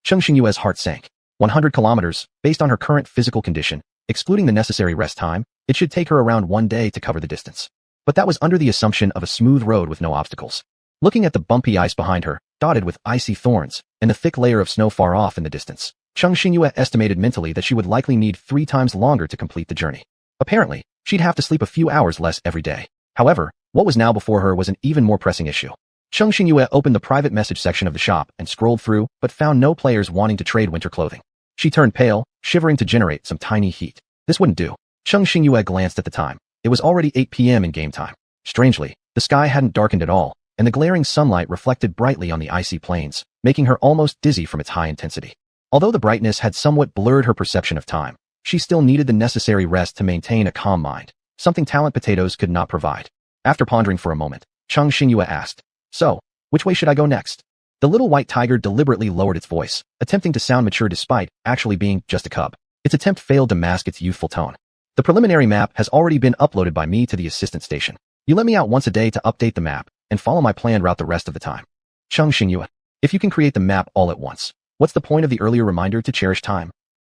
Cheng Xingyue's heart sank. 100 kilometers, based on her current physical condition, excluding the necessary rest time, it should take her around 1 day to cover the distance. But that was under the assumption of a smooth road with no obstacles. Looking at the bumpy ice behind her, dotted with icy thorns, and the thick layer of snow far off in the distance, Cheng Xingyue estimated mentally that she would likely need 3 times longer to complete the journey. Apparently, she'd have to sleep a few hours less every day. However, what was now before her was an even more pressing issue. Cheng Xingyue opened the private message section of the shop and scrolled through, but found no players wanting to trade winter clothing. She turned pale, shivering to generate some tiny heat. This wouldn't do. Cheng Xingyue glanced at the time. It was already 8 p.m. in game time. Strangely, the sky hadn't darkened at all, and the glaring sunlight reflected brightly on the icy plains, making her almost dizzy from its high intensity. Although the brightness had somewhat blurred her perception of time, she still needed the necessary rest to maintain a calm mind, something talent potatoes could not provide. After pondering for a moment, Cheng Xingyue asked, "So, which way should I go next?" The little white tiger deliberately lowered its voice, attempting to sound mature despite actually being just a cub. Its attempt failed to mask its youthful tone. "The preliminary map has already been uploaded by me to the assistant station. You let me out once a day to update the map and follow my planned route the rest of the time." Cheng Xingyue. "If you can create the map all at once, what's the point of the earlier reminder to cherish time?"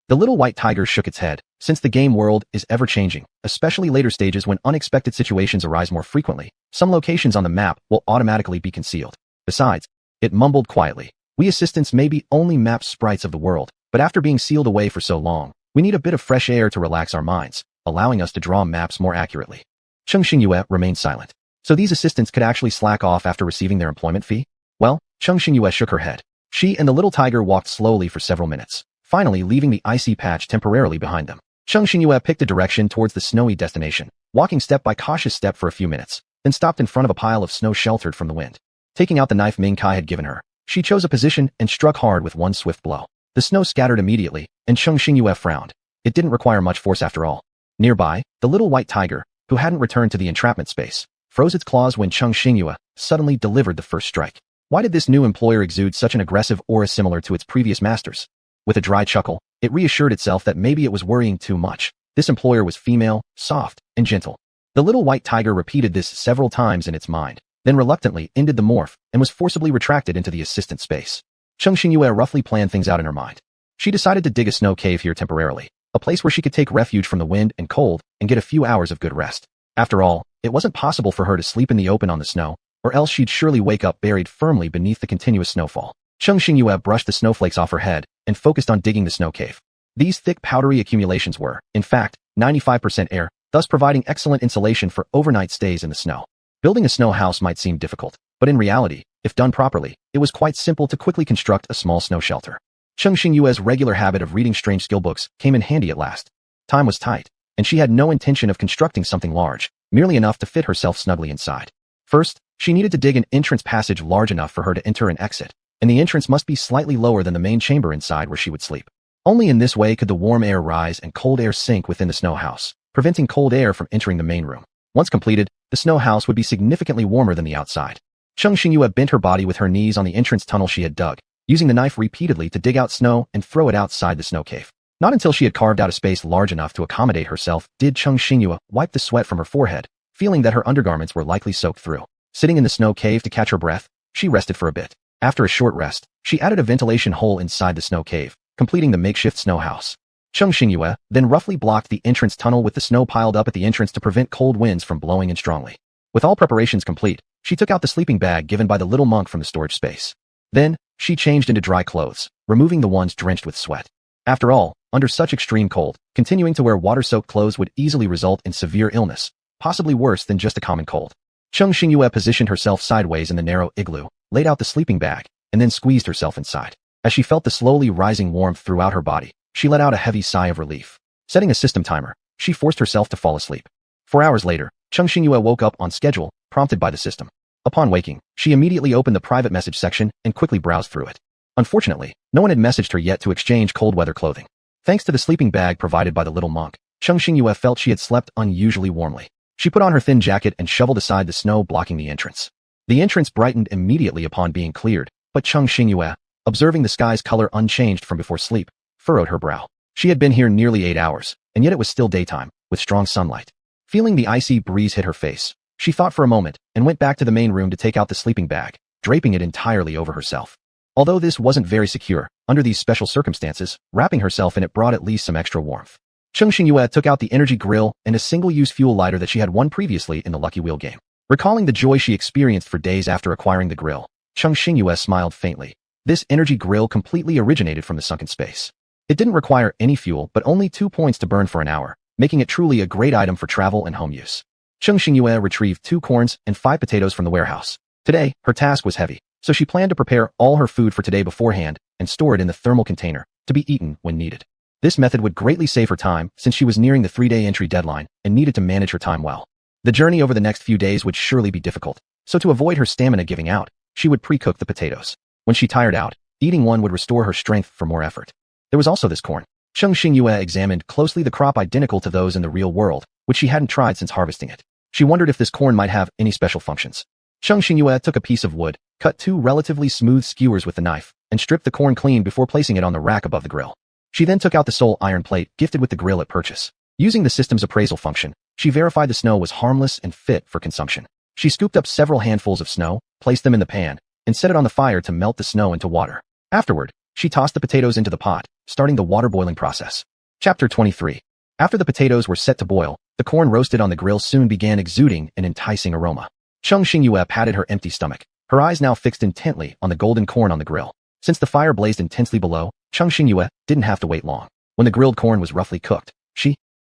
The little white tiger shook its head. Since the game world is ever-changing, especially later stages when unexpected situations arise more frequently, some locations on the map will automatically be concealed. Besides, it mumbled quietly, "We assistants may be only map sprites of the world, but after being sealed away for so long, we need a bit of fresh air to relax our minds, allowing us to draw maps more accurately." Cheng Xingyue remained silent. So these assistants could actually slack off after receiving their employment fee? Well, Cheng Xingyue shook her head. She and the little tiger walked slowly for several minutes, finally leaving the icy patch temporarily behind them. Cheng Xingyue picked a direction towards the snowy destination, walking step by cautious step for a few minutes, then stopped in front of a pile of snow sheltered from the wind. Taking out the knife Ming Kai had given her, she chose a position and struck hard with one swift blow. The snow scattered immediately, and Cheng Xingyue frowned. It didn't require much force after all. Nearby, the little white tiger, who hadn't returned to the entrapment space, froze its claws when Cheng Xingyue suddenly delivered the first strike. Why did this new employer exude such an aggressive aura similar to its previous masters? With a dry chuckle, it reassured itself that maybe it was worrying too much. This employer was female, soft, and gentle. The little white tiger repeated this several times in its mind, then reluctantly ended the morph and was forcibly retracted into the assistant space. Cheng Xingyue roughly planned things out in her mind. She decided to dig a snow cave here temporarily, a place where she could take refuge from the wind and cold and get a few hours of good rest. After all, it wasn't possible for her to sleep in the open on the snow, or else she'd surely wake up buried firmly beneath the continuous snowfall. Cheng Xingyue brushed the snowflakes off her head and focused on digging the snow cave. These thick powdery accumulations were, in fact, 95% air, thus providing excellent insulation for overnight stays in the snow. Building a snow house might seem difficult, but in reality, if done properly, it was quite simple to quickly construct a small snow shelter. Cheng Xingyue's regular habit of reading strange skill books came in handy at last. Time was tight, and she had no intention of constructing something large, merely enough to fit herself snugly inside. First, she needed to dig an entrance passage large enough for her to enter and exit, and the entrance must be slightly lower than the main chamber inside where she would sleep. Only in this way could the warm air rise and cold air sink within the snow house, preventing cold air from entering the main room. Once completed, the snow house would be significantly warmer than the outside. Cheng Xingyue bent her body with her knees on the entrance tunnel she had dug, using the knife repeatedly to dig out snow and throw it outside the snow cave. Not until she had carved out a space large enough to accommodate herself did Cheng Xingyue wipe the sweat from her forehead, feeling that her undergarments were likely soaked through. Sitting in the snow cave to catch her breath, she rested for a bit. After a short rest, she added a ventilation hole inside the snow cave, completing the makeshift snow house. Cheng Xingyue then roughly blocked the entrance tunnel with the snow piled up at the entrance to prevent cold winds from blowing in strongly. With all preparations complete, she took out the sleeping bag given by the little monk from the storage space. Then, she changed into dry clothes, removing the ones drenched with sweat. After all, under such extreme cold, continuing to wear water-soaked clothes would easily result in severe illness, possibly worse than just a common cold. Cheng Xingyue positioned herself sideways in the narrow igloo, laid out the sleeping bag, and then squeezed herself inside. As she felt the slowly rising warmth throughout her body, she let out a heavy sigh of relief. Setting a system timer, she forced herself to fall asleep. 4 hours later, Cheng Xingyue woke up on schedule, prompted by the system. Upon waking, she immediately opened the private message section and quickly browsed through it. Unfortunately, no one had messaged her yet to exchange cold weather clothing. Thanks to the sleeping bag provided by the little monk, Cheng Xingyue felt she had slept unusually warmly. She put on her thin jacket and shoveled aside the snow blocking the entrance. The entrance brightened immediately upon being cleared, but Cheng Xingyue, observing the sky's color unchanged from before sleep, furrowed her brow. She had been here nearly 8 hours, and yet it was still daytime, with strong sunlight. Feeling the icy breeze hit her face, she thought for a moment and went back to the main room to take out the sleeping bag, draping it entirely over herself. Although this wasn't very secure, under these special circumstances, wrapping herself in it brought at least some extra warmth. Cheng Xingyue took out the energy grill and a single-use fuel lighter that she had won previously in the Lucky Wheel game. Recalling the joy she experienced for days after acquiring the grill, Cheng Xingyue smiled faintly. This energy grill completely originated from the sunken space. It didn't require any fuel but only 2 points to burn for an hour, making it truly a great item for travel and home use. Cheng Xingyue retrieved 2 corns and 5 potatoes from the warehouse. Today, her task was heavy, so she planned to prepare all her food for today beforehand and store it in the thermal container to be eaten when needed. This method would greatly save her time since she was nearing the 3-day entry deadline and needed to manage her time well. The journey over the next few days would surely be difficult, so to avoid her stamina giving out, she would pre-cook the potatoes. When she tired out, eating one would restore her strength for more effort. There was also this corn. Cheng Xingyue examined closely the crop identical to those in the real world, which she hadn't tried since harvesting it. She wondered if this corn might have any special functions. Cheng Xingyue took a piece of wood, cut 2 relatively smooth skewers with the knife, and stripped the corn clean before placing it on the rack above the grill. She then took out the sole iron plate gifted with the grill at purchase. Using the system's appraisal function, she verified the snow was harmless and fit for consumption. She scooped up several handfuls of snow, placed them in the pan, and set it on the fire to melt the snow into water. Afterward, she tossed the potatoes into the pot, starting the water boiling process. Chapter 23. After the potatoes were set to boil, the corn roasted on the grill soon began exuding an enticing aroma. Cheng Xingyue patted her empty stomach, her eyes now fixed intently on the golden corn on the grill. Since the fire blazed intensely below, Cheng Xingyue didn't have to wait long. When the grilled corn was roughly cooked,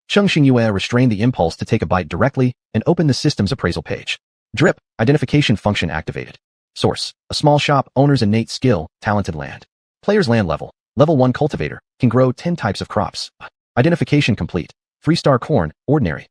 Cheng Xingyue restrained the impulse to take a bite directly and opened the system's appraisal page. Drip, identification function activated. Source, a small shop owner's innate skill, talented land. Player's land level, level 1 cultivator, can grow 10 types of crops. Identification complete. 3-star corn, ordinary.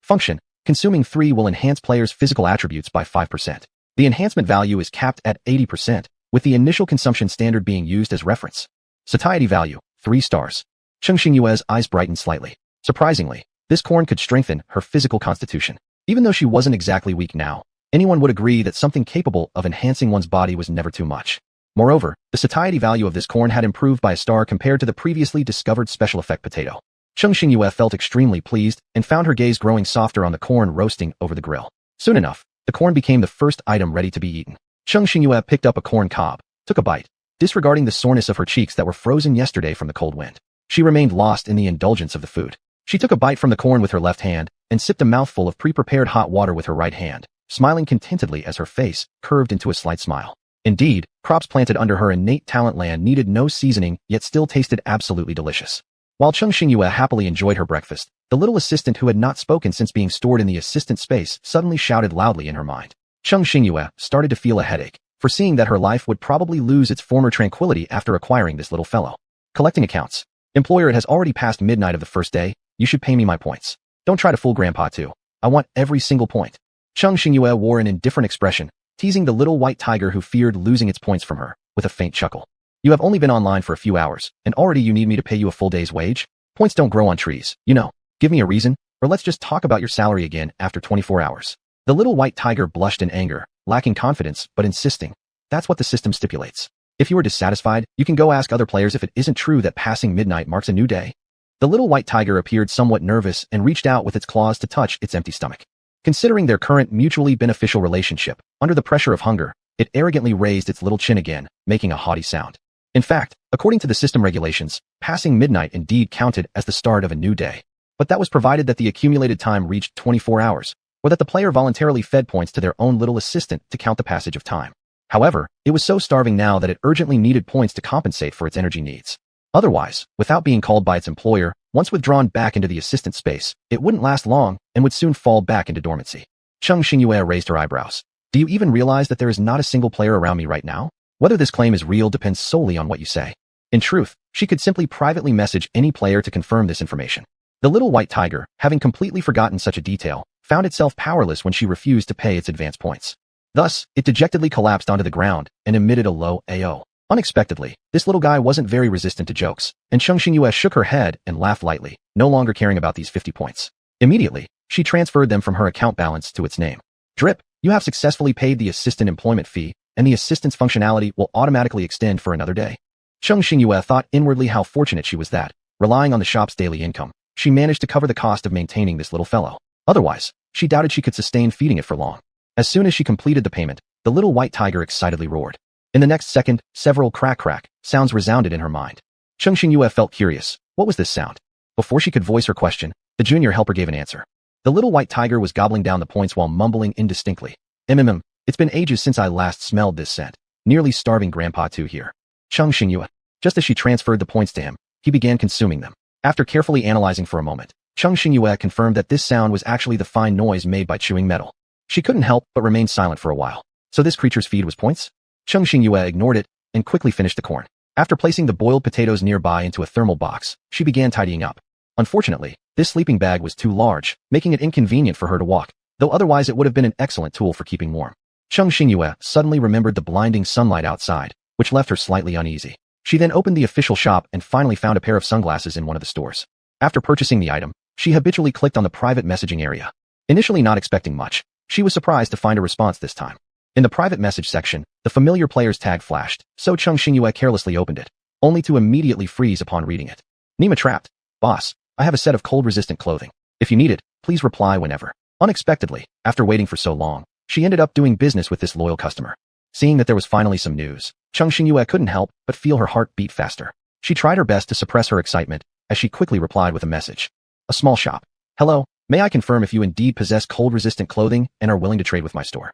Function, consuming 3 will enhance player's physical attributes by 5%. The enhancement value is capped at 80%, with the initial consumption standard being used as reference. Satiety value, 3 stars. Cheng Xingyue's eyes brightened slightly. Surprisingly, this corn could strengthen her physical constitution. Even though she wasn't exactly weak now, anyone would agree that something capable of enhancing one's body was never too much. Moreover, the satiety value of this corn had improved by a star compared to the previously discovered special effect potato. Cheng Xingyue felt extremely pleased and found her gaze growing softer on the corn roasting over the grill. Soon enough, the corn became the first item ready to be eaten. Cheng Xingyue picked up a corn cob, took a bite, disregarding the soreness of her cheeks that were frozen yesterday from the cold wind. She remained lost in the indulgence of the food. She took a bite from the corn with her left hand and sipped a mouthful of pre-prepared hot water with her right hand, smiling contentedly as her face curved into a slight smile. Indeed, crops planted under her innate talent land needed no seasoning yet still tasted absolutely delicious. While Cheng Xingyue happily enjoyed her breakfast, the little assistant who had not spoken since being stored in the assistant space suddenly shouted loudly in her mind. Cheng Xingyue started to feel a headache, foreseeing that her life would probably lose its former tranquility after acquiring this little fellow. Collecting accounts. Employer, it has already passed midnight of the first day. You should pay me my points. Don't try to fool Grandpa too. I want every single point. Cheng Xingyue wore an indifferent expression, teasing the little white tiger who feared losing its points from her, with a faint chuckle. You have only been online for a few hours, and already you need me to pay you a full day's wage? Points don't grow on trees, you know. Give me a reason, or let's just talk about your salary again after 24 hours. The little white tiger blushed in anger, lacking confidence, but insisting. That's what the system stipulates. If you are dissatisfied, you can go ask other players if it isn't true that passing midnight marks a new day. The little white tiger appeared somewhat nervous and reached out with its claws to touch its empty stomach. Considering their current mutually beneficial relationship, under the pressure of hunger, it arrogantly raised its little chin again, making a haughty sound. In fact, according to the system regulations, passing midnight indeed counted as the start of a new day. But that was provided that the accumulated time reached 24 hours, or that the player voluntarily fed points to their own little assistant to count the passage of time. However, it was so starving now that it urgently needed points to compensate for its energy needs. Otherwise, without being called by its employer, once withdrawn back into the assistant space, it wouldn't last long and would soon fall back into dormancy. Cheng Xingyue raised her eyebrows. Do you even realize that there is not a single player around me right now? Whether this claim is real depends solely on what you say. In truth, she could simply privately message any player to confirm this information. The little white tiger, having completely forgotten such a detail, found itself powerless when she refused to pay its advance points. Thus, it dejectedly collapsed onto the ground and emitted a low AO. Unexpectedly, this little guy wasn't very resistant to jokes, and Cheng Xingyue shook her head and laughed lightly, no longer caring about these 50 points. Immediately, she transferred them from her account balance to its name. Drip, you have successfully paid the assistant employment fee, and the assistant's functionality will automatically extend for another day. Cheng Xingyue thought inwardly how fortunate she was that, relying on the shop's daily income, she managed to cover the cost of maintaining this little fellow. Otherwise, she doubted she could sustain feeding it for long. As soon as she completed the payment, the little white tiger excitedly roared. In the next second, several crack sounds resounded in her mind. Cheng Xingyue felt curious. What was this sound? Before she could voice her question, the junior helper gave an answer. The little white tiger was gobbling down the points while mumbling indistinctly. It's been ages since I last smelled this scent. Nearly starving Grandpa too here. Cheng Xingyue. Just as she transferred the points to him, he began consuming them. After carefully analyzing for a moment, Cheng Xingyue confirmed that this sound was actually the fine noise made by chewing metal. She couldn't help but remain silent for a while. So this creature's feed was points? Cheng Xingyue ignored it and quickly finished the corn. After placing the boiled potatoes nearby into a thermal box, she began tidying up. Unfortunately, this sleeping bag was too large, making it inconvenient for her to walk, though otherwise it would have been an excellent tool for keeping warm. Cheng Xingyue suddenly remembered the blinding sunlight outside, which left her slightly uneasy. She then opened the official shop and finally found a pair of sunglasses in one of the stores. After purchasing the item, she habitually clicked on the private messaging area. Initially not expecting much, she was surprised to find a response this time. In the private message section, the familiar player's tag flashed, so Cheng Xingyue carelessly opened it, only to immediately freeze upon reading it. Nima trapped. Boss, I have a set of cold-resistant clothing. If you need it, please reply whenever. Unexpectedly, after waiting for so long, she ended up doing business with this loyal customer. Seeing that there was finally some news, Cheng Xingyue couldn't help but feel her heart beat faster. She tried her best to suppress her excitement, as she quickly replied with a message. A small shop. Hello, may I confirm if you indeed possess cold-resistant clothing and are willing to trade with my store?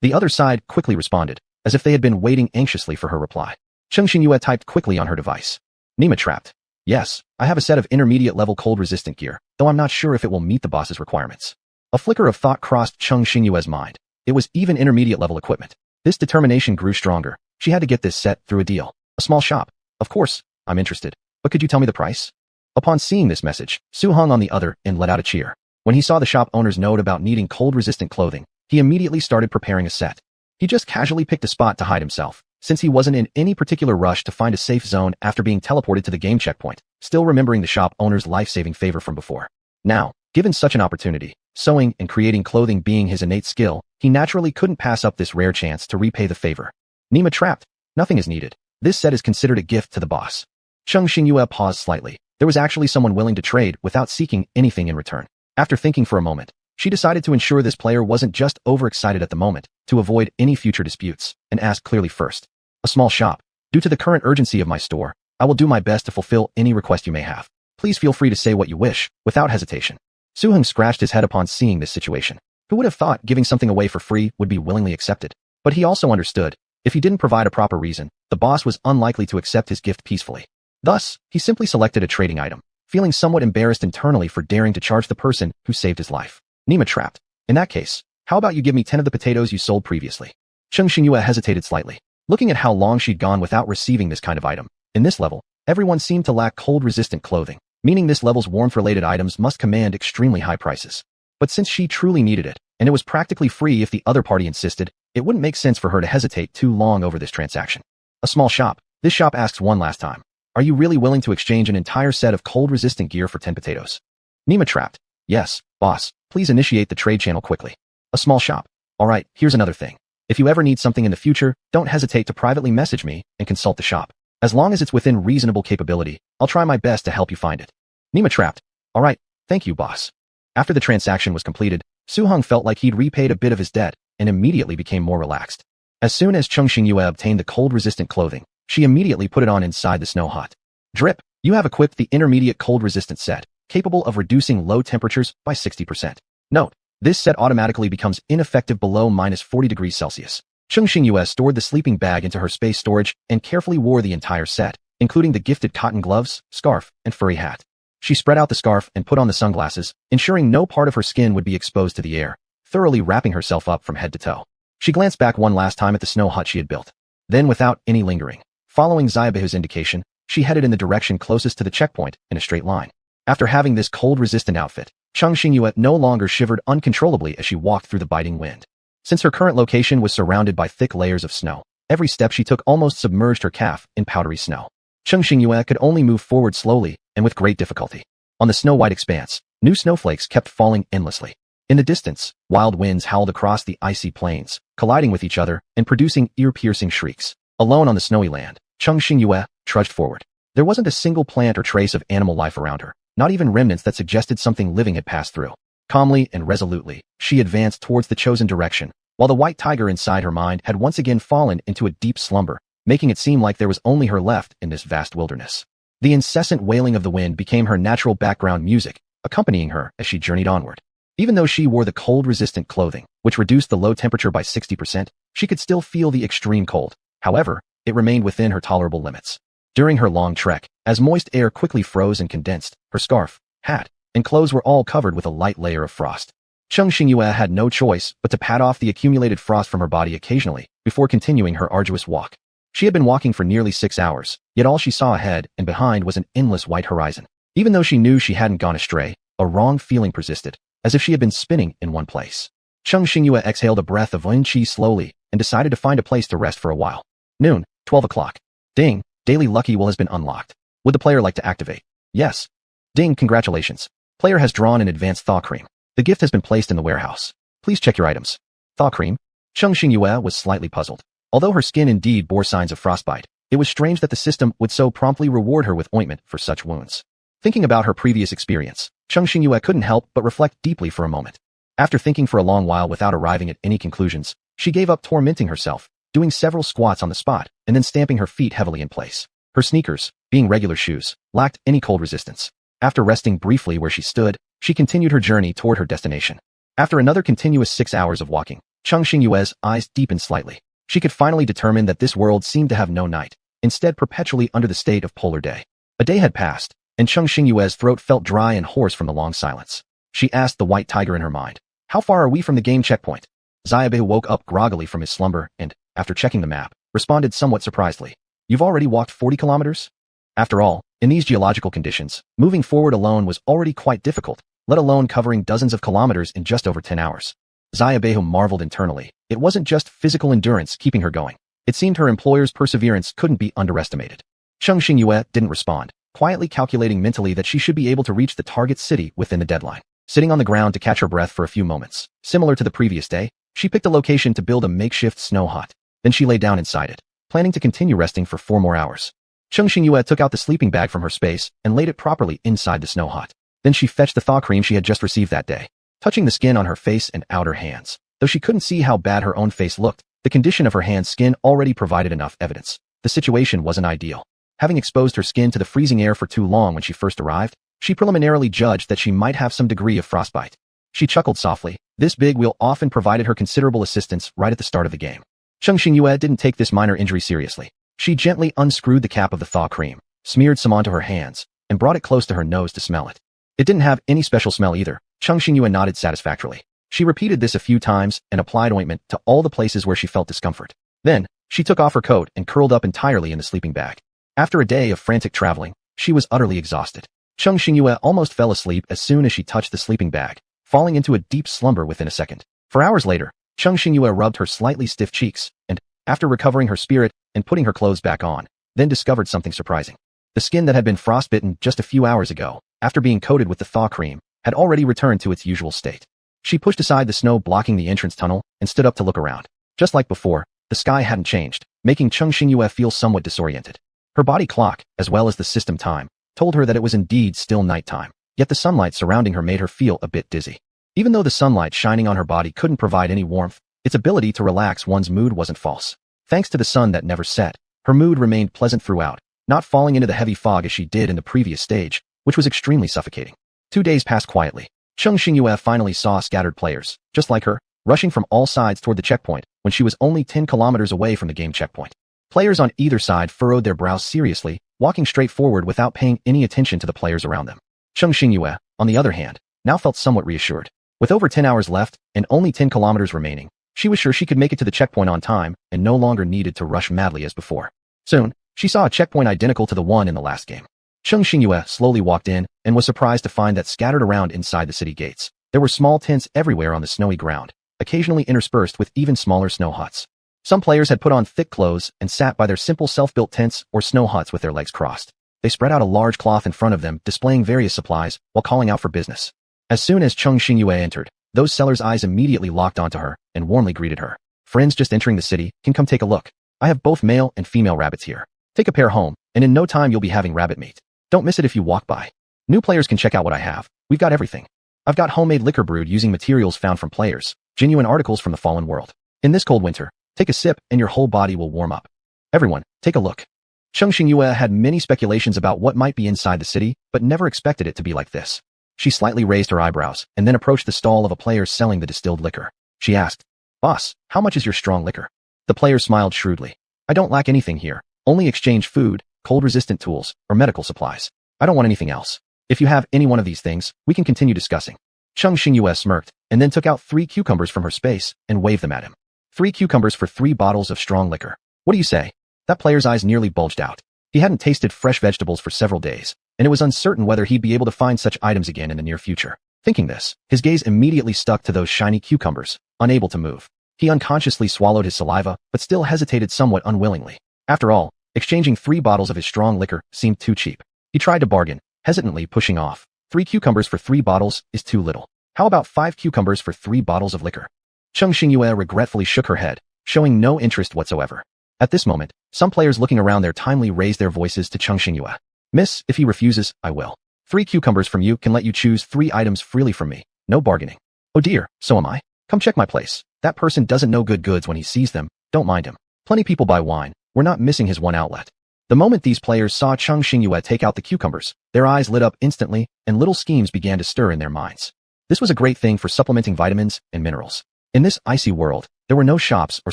The other side quickly responded, as if they had been waiting anxiously for her reply. Cheng Xingyue typed quickly on her device. Nima trapped. Yes, I have a set of intermediate-level cold-resistant gear, though I'm not sure if it will meet the boss's requirements. A flicker of thought crossed Cheng Xingyue's mind. It was even intermediate-level equipment. This determination grew stronger. She had to get this set through a deal. A small shop. Of course, I'm interested. But could you tell me the price? Upon seeing this message, Su hung on the other and let out a cheer. When he saw the shop owner's note about needing cold-resistant clothing, he immediately started preparing a set. He just casually picked a spot to hide himself, since he wasn't in any particular rush to find a safe zone after being teleported to the game checkpoint, still remembering the shop owner's life-saving favor from before. Now, given such an opportunity, sewing and creating clothing being his innate skill, he naturally couldn't pass up this rare chance to repay the favor. Nima trapped. Nothing is needed. This set is considered a gift to the boss. Cheng Xingyue paused slightly. There was actually someone willing to trade without seeking anything in return. After thinking for a moment, she decided to ensure this player wasn't just overexcited at the moment, to avoid any future disputes, and asked clearly first. A small shop. Due to the current urgency of my store, I will do my best to fulfill any request you may have. Please feel free to say what you wish, without hesitation. Su-hung scratched his head upon seeing this situation. Who would have thought giving something away for free would be willingly accepted? But he also understood, if he didn't provide a proper reason, the boss was unlikely to accept his gift peacefully. Thus, he simply selected a trading item, feeling somewhat embarrassed internally for daring to charge the person who saved his life. Nima trapped. In that case, how about you give me 10 of the potatoes you sold previously? Cheng Xingyue hesitated slightly. Looking at how long she'd gone without receiving this kind of item, in this level, everyone seemed to lack cold-resistant clothing, meaning this level's warmth-related items must command extremely high prices. But since she truly needed it, and it was practically free if the other party insisted, it wouldn't make sense for her to hesitate too long over this transaction. A small shop. This shop asks one last time. Are you really willing to exchange an entire set of cold-resistant gear for 10 potatoes? Nima trapped. Yes, boss. Please initiate the trade channel quickly. A small shop. Alright, here's another thing. If you ever need something in the future, don't hesitate to privately message me and consult the shop. As long as it's within reasonable capability, I'll try my best to help you find it. Nima trapped. All right, thank you, boss. After the transaction was completed, Su-hung felt like he'd repaid a bit of his debt and immediately became more relaxed. As soon as Chung Xingyue obtained the cold-resistant clothing, she immediately put it on inside the snow hut. Drip, you have equipped the intermediate cold-resistant set, capable of reducing low temperatures by 60%. Note, this set automatically becomes ineffective below -40 degrees Celsius. Chung Xingyue stored the sleeping bag into her space storage and carefully wore the entire set, including the gifted cotton gloves, scarf, and furry hat. She spread out the scarf and put on the sunglasses, ensuring no part of her skin would be exposed to the air, thoroughly wrapping herself up from head to toe. She glanced back one last time at the snow hut she had built. Then, without any lingering, following Xiaobehu's indication, she headed in the direction closest to the checkpoint in a straight line. After having this cold-resistant outfit, Chung Xingyue no longer shivered uncontrollably as she walked through the biting wind. Since her current location was surrounded by thick layers of snow, every step she took almost submerged her calf in powdery snow. Chung Xingyue could only move forward slowly and with great difficulty. On the snow-white expanse, new snowflakes kept falling endlessly. In the distance, wild winds howled across the icy plains, colliding with each other and producing ear-piercing shrieks. Alone on the snowy land, Chung Xingyue trudged forward. There wasn't a single plant or trace of animal life around her, not even remnants that suggested something living had passed through. Calmly and resolutely, she advanced towards the chosen direction, while the white tiger inside her mind had once again fallen into a deep slumber, making it seem like there was only her left in this vast wilderness. The incessant wailing of the wind became her natural background music, accompanying her as she journeyed onward. Even though she wore the cold-resistant clothing, which reduced the low temperature by 60%, she could still feel the extreme cold. However, it remained within her tolerable limits. During her long trek, as moist air quickly froze and condensed, her scarf, hat, and clothes were all covered with a light layer of frost. Chung Xingyue had no choice but to pat off the accumulated frost from her body occasionally before continuing her arduous walk. She had been walking for nearly 6 hours, yet all she saw ahead and behind was an endless white horizon. Even though she knew she hadn't gone astray, a wrong feeling persisted, as if she had been spinning in one place. Chung Xingyue exhaled a breath of wind qi slowly and decided to find a place to rest for a while. Noon, 12 o'clock. Ding, Daily Lucky Will has been unlocked. Would the player like to activate? Yes. Ding, congratulations. Player has drawn an advanced thaw cream. The gift has been placed in the warehouse. Please check your items. Thaw cream? Chung Xingyue was slightly puzzled. Although her skin indeed bore signs of frostbite, it was strange that the system would so promptly reward her with ointment for such wounds. Thinking about her previous experience, Chung Xingyue couldn't help but reflect deeply for a moment. After thinking for a long while without arriving at any conclusions, she gave up tormenting herself, doing several squats on the spot and then stamping her feet heavily in place. Her sneakers, being regular shoes, lacked any cold resistance. After resting briefly where she stood, she continued her journey toward her destination. After another continuous 6 hours of walking, Chung Xingyue's eyes deepened slightly. She could finally determine that this world seemed to have no night, instead perpetually under the state of polar day. A day had passed, and Chung Xingyue's throat felt dry and hoarse from the long silence. She asked the white tiger in her mind, "How far are we from the game checkpoint?" Xiaobehu woke up groggily from his slumber and, after checking the map, responded somewhat surprisedly. "You've already walked 40 kilometers?" After all, in these geological conditions, moving forward alone was already quite difficult, let alone covering dozens of kilometers in just over 10 hours. Xiaobehu marveled internally. It wasn't just physical endurance keeping her going. It seemed her employer's perseverance couldn't be underestimated. Chung Xingyue didn't respond, quietly calculating mentally that she should be able to reach the target city within the deadline. Sitting on the ground to catch her breath for a few moments, similar to the previous day, she picked a location to build a makeshift snow hut. Then she lay down inside it, planning to continue resting for 4 more hours. Chung Xingyue took out the sleeping bag from her space and laid it properly inside the snow hut. Then she fetched the thaw cream she had just received that day, touching the skin on her face and outer hands. Though she couldn't see how bad her own face looked, the condition of her hand's skin already provided enough evidence. The situation wasn't ideal. Having exposed her skin to the freezing air for too long when she first arrived, she preliminarily judged that she might have some degree of frostbite. She chuckled softly. This big wheel often provided her considerable assistance right at the start of the game. Chung Xingyue didn't take this minor injury seriously. She gently unscrewed the cap of the thaw cream, smeared some onto her hands, and brought it close to her nose to smell it. It didn't have any special smell either. Chung Xingyue nodded satisfactorily. She repeated this a few times and applied ointment to all the places where she felt discomfort. Then, she took off her coat and curled up entirely in the sleeping bag. After a day of frantic traveling, she was utterly exhausted. Chung Xingyue almost fell asleep as soon as she touched the sleeping bag, falling into a deep slumber within a second. For hours later, Chung Xingyue rubbed her slightly stiff cheeks and, after recovering her spirit and putting her clothes back on, then discovered something surprising. The skin that had been frostbitten just a few hours ago, after being coated with the thaw cream, had already returned to its usual state. She pushed aside the snow blocking the entrance tunnel and stood up to look around. Just like before, the sky hadn't changed, making Cheng Xingyue feel somewhat disoriented. Her body clock, as well as the system time, told her that it was indeed still nighttime, yet the sunlight surrounding her made her feel a bit dizzy. Even though the sunlight shining on her body couldn't provide any warmth, its ability to relax one's mood wasn't false. Thanks to the sun that never set, her mood remained pleasant throughout, not falling into the heavy fog as she did in the previous stage, which was extremely suffocating. 2 days passed quietly. Cheng Xingyue finally saw scattered players, just like her, rushing from all sides toward the checkpoint when she was only 10 kilometers away from the game checkpoint. Players on either side furrowed their brows seriously, walking straight forward without paying any attention to the players around them. Cheng Xingyue, on the other hand, now felt somewhat reassured. With over 10 hours left and only 10 kilometers remaining, she was sure she could make it to the checkpoint on time and no longer needed to rush madly as before. Soon, she saw a checkpoint identical to the one in the last game. Cheng Xingyue slowly walked in and was surprised to find that scattered around inside the city gates, there were small tents everywhere on the snowy ground, occasionally interspersed with even smaller snow huts. Some players had put on thick clothes and sat by their simple self-built tents or snow huts with their legs crossed. They spread out a large cloth in front of them, displaying various supplies while calling out for business. As soon as Cheng Xingyue entered, those sellers' eyes immediately locked onto her and warmly greeted her. Friends just entering the city can come take a look. I have both male and female rabbits here. Take a pair home, and in no time you'll be having rabbit meat. Don't miss it if you walk by. New players can check out what I have. We've got everything. I've got homemade liquor brewed using materials found from players, genuine articles from the fallen world. In this cold winter, take a sip and your whole body will warm up. Everyone, take a look. Cheng Xingyue had many speculations about what might be inside the city, but never expected it to be like this. She slightly raised her eyebrows and then approached the stall of a player selling the distilled liquor. She asked, "Boss, how much is your strong liquor?" The player smiled shrewdly. "I don't lack anything here. Only exchange food, cold-resistant tools, or medical supplies. I don't want anything else. If you have any one of these things, we can continue discussing." Cheng Xingyue smirked and then took out 3 cucumbers from her space and waved them at him. 3 cucumbers for 3 bottles of strong liquor. What do you say? That player's eyes nearly bulged out. He hadn't tasted fresh vegetables for several days, and it was uncertain whether he'd be able to find such items again in the near future. Thinking this, his gaze immediately stuck to those shiny cucumbers, unable to move. He unconsciously swallowed his saliva, but still hesitated somewhat unwillingly. After all, exchanging 3 bottles of his strong liquor seemed too cheap. He tried to bargain, hesitantly pushing off. 3 cucumbers for 3 bottles is too little. How about 5 cucumbers for 3 bottles of liquor? Cheng Xingyue regretfully shook her head, showing no interest whatsoever. At this moment, some players looking around there timely raised their voices to Cheng Xingyue. "Miss, if he refuses, I will. 3 cucumbers from you can let you choose 3 items freely from me. No bargaining." "Oh dear, so am I. Come check my place. That person doesn't know good goods when he sees them. Don't mind him. Plenty people buy wine. We're not missing his one outlet." The moment these players saw Cheng Xingyue take out the cucumbers, their eyes lit up instantly, and little schemes began to stir in their minds. This was a great thing for supplementing vitamins and minerals. In this icy world, there were no shops or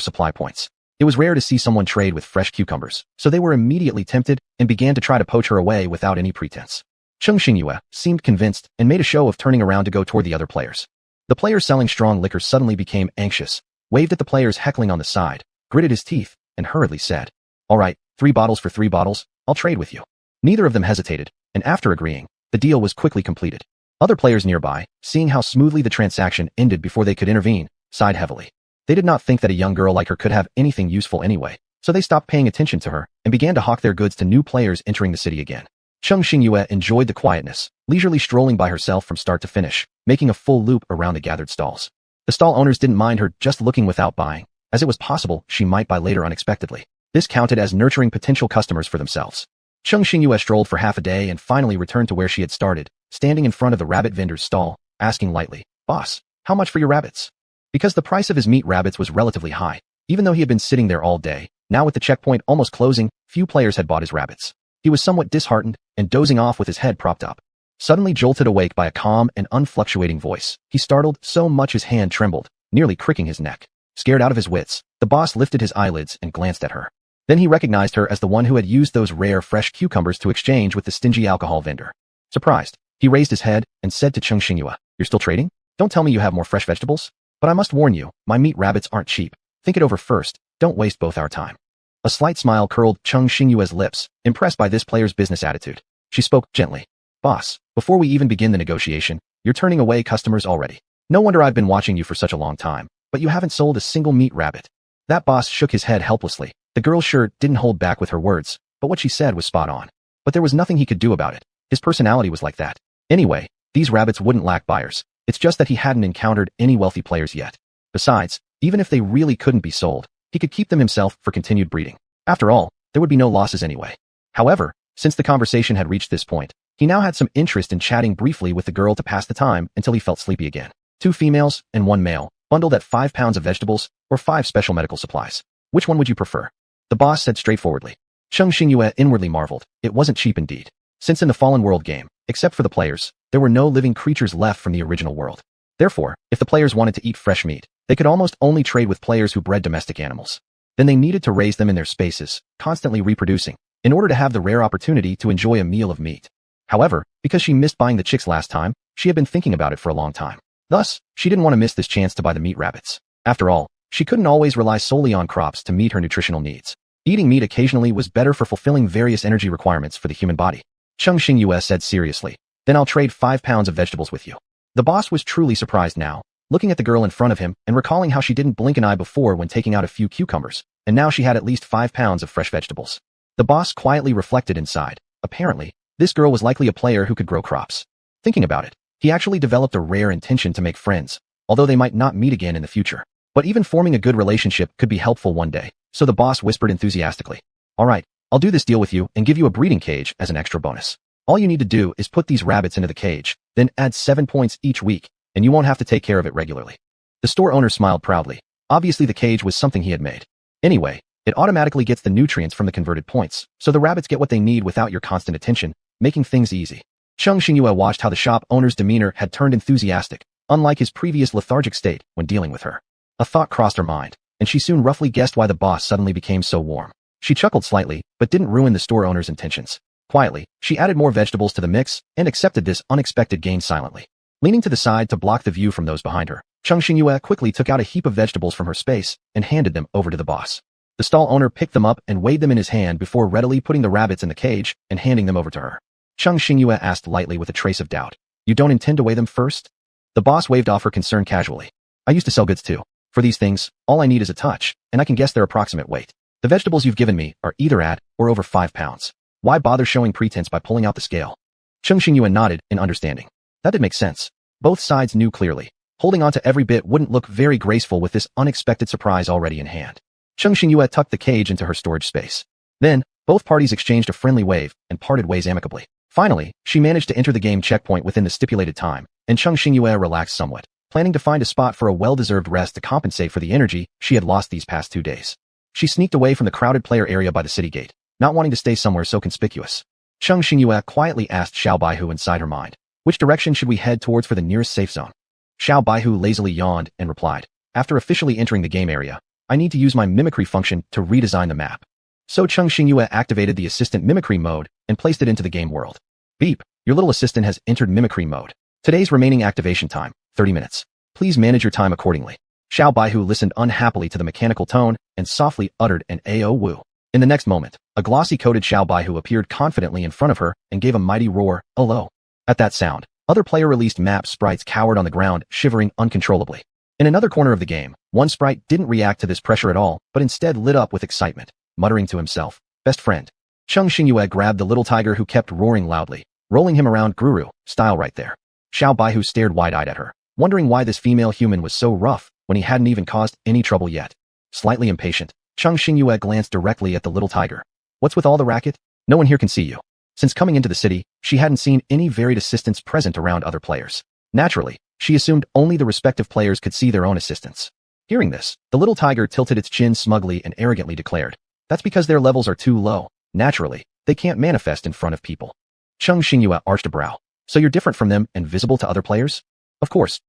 supply points. It was rare to see someone trade with fresh cucumbers, so they were immediately tempted and began to try to poach her away without any pretense. Cheng Xingyue seemed convinced and made a show of turning around to go toward the other players. The player selling strong liquor suddenly became anxious, waved at the players heckling on the side, gritted his teeth, and hurriedly said, "All right, 3 bottles for 3 bottles, I'll trade with you." Neither of them hesitated, and after agreeing, the deal was quickly completed. Other players nearby, seeing how smoothly the transaction ended before they could intervene, sighed heavily. They did not think that a young girl like her could have anything useful anyway, so they stopped paying attention to her and began to hawk their goods to new players entering the city again. Cheng Xingyue enjoyed the quietness, leisurely strolling by herself from start to finish, making a full loop around the gathered stalls. The stall owners didn't mind her just looking without buying, as it was possible she might buy later unexpectedly. This counted as nurturing potential customers for themselves. Cheng Xingyue strolled for half a day and finally returned to where she had started, standing in front of the rabbit vendor's stall, asking lightly, "Boss, how much for your rabbits?" Because the price of his meat rabbits was relatively high, even though he had been sitting there all day, now with the checkpoint almost closing, few players had bought his rabbits. He was somewhat disheartened and dozing off with his head propped up. Suddenly jolted awake by a calm and unfluctuating voice, he startled so much his hand trembled, nearly cricking his neck. Scared out of his wits, the boss lifted his eyelids and glanced at her. Then he recognized her as the one who had used those rare fresh cucumbers to exchange with the stingy alcohol vendor. Surprised, he raised his head and said to Cheng Xingyue, "You're still trading? Don't tell me you have more fresh vegetables? But I must warn you, my meat rabbits aren't cheap. Think it over first, don't waste both our time." A slight smile curled Cheng Xingyue's lips, impressed by this player's business attitude. She spoke gently. "Boss, before we even begin the negotiation, you're turning away customers already. No wonder I've been watching you for such a long time, but you haven't sold a single meat rabbit." That boss shook his head helplessly. The girl sure didn't hold back with her words, but what she said was spot on. But there was nothing he could do about it. His personality was like that. Anyway, these rabbits wouldn't lack buyers. It's just that he hadn't encountered any wealthy players yet. Besides, Even if they really couldn't be sold, he could keep them himself for continued breeding. After all, there would be no losses anyway. However, since the conversation had reached this point, he now had some interest in chatting briefly with the girl to pass the time until he felt sleepy again. 2 females and 1 male, bundled at 5 pounds of vegetables or 5 special medical supplies. Which one would you prefer? The boss said straightforwardly. Cheng Xingyue inwardly marveled. It wasn't cheap indeed. Since in the Fallen World game, except for the players, there were no living creatures left from the original world. Therefore, if the players wanted to eat fresh meat, they could almost only trade with players who bred domestic animals. Then they needed to raise them in their spaces, constantly reproducing, in order to have the rare opportunity to enjoy a meal of meat. However, because she missed buying the chicks last time, she had been thinking about it for a long time. Thus, she didn't want to miss this chance to buy the meat rabbits. After all, she couldn't always rely solely on crops to meet her nutritional needs. Eating meat occasionally was better for fulfilling various energy requirements for the human body. Cheng Xingyue said seriously. Then I'll trade 5 pounds of vegetables with you. The boss was truly surprised now, looking at the girl in front of him and recalling how she didn't blink an eye before when taking out a few cucumbers, and now she had at least 5 pounds of fresh vegetables. The boss quietly reflected inside. Apparently, this girl was likely a player who could grow crops. Thinking about it, he actually developed a rare intention to make friends, although they might not meet again in the future. But even forming a good relationship could be helpful one day, so the boss whispered enthusiastically. All right, I'll do this deal with you and give you a breeding cage as an extra bonus. All you need to do is put these rabbits into the cage, then add 7 points each week, and you won't have to take care of it regularly. The store owner smiled proudly. Obviously the cage was something he had made. Anyway, it automatically gets the nutrients from the converted points, so the rabbits get what they need without your constant attention, making things easy. Cheng Xingyue watched how the shop owner's demeanor had turned enthusiastic, unlike his previous lethargic state when dealing with her. A thought crossed her mind, and she soon roughly guessed why the boss suddenly became so warm. She chuckled slightly, but didn't ruin the store owner's intentions. Quietly, she added more vegetables to the mix and accepted this unexpected gain silently. Leaning to the side to block the view from those behind her, Cheng Xingyue quickly took out a heap of vegetables from her space and handed them over to the boss. The stall owner picked them up and weighed them in his hand before readily putting the rabbits in the cage and handing them over to her. Cheng Xingyue asked lightly with a trace of doubt. You don't intend to weigh them first? The boss waved off her concern casually. I used to sell goods too. For these things, all I need is a touch, and I can guess their approximate weight. The vegetables you've given me are either at or over 5 pounds. Why bother showing pretense by pulling out the scale? Cheng Xingyue nodded in understanding. That did make sense. Both sides knew clearly. Holding on to every bit wouldn't look very graceful with this unexpected surprise already in hand. Cheng Xingyue tucked the cage into her storage space. Then, both parties exchanged a friendly wave and parted ways amicably. Finally, she managed to enter the game checkpoint within the stipulated time, and Cheng Xingyue relaxed somewhat, planning to find a spot for a well-deserved rest to compensate for the energy she had lost these past 2 days. She sneaked away from the crowded player area by the city gate, not wanting to stay somewhere so conspicuous. Cheng Xingyue quietly asked Xiao Baihu inside her mind, which direction should we head towards for the nearest safe zone? Xiao Baihu lazily yawned and replied, after officially entering the game area, I need to use my mimicry function to redesign the map. So Cheng Xingyue activated the assistant mimicry mode and placed it into the game world. Beep, your little assistant has entered mimicry mode. Today's remaining activation time, 30 minutes. Please manage your time accordingly. Xiao Baihu listened unhappily to the mechanical tone and softly uttered an "Ao woo." In the next moment, a glossy-coated Xiao Baihu appeared confidently in front of her and gave a mighty roar, "Hello." At that sound, other player-released map sprites cowered on the ground, shivering uncontrollably. In another corner of the game, one sprite didn't react to this pressure at all, but instead lit up with excitement, muttering to himself, "Best friend." Cheng Xingyue grabbed the little tiger who kept roaring loudly, rolling him around Guru style right there. Xiao Baihu stared wide-eyed at her, wondering why this female human was so rough when he hadn't even caused any trouble yet. Slightly impatient, Cheng Xingyue glanced directly at the little tiger. What's with all the racket? No one here can see you. Since coming into the city, she hadn't seen any varied assistants present around other players. Naturally, she assumed only the respective players could see their own assistants. Hearing this, the little tiger tilted its chin smugly and arrogantly declared, that's because their levels are too low. Naturally, they can't manifest in front of people. Cheng Xingyue arched a brow. So you're different from them and visible to other players? Of course.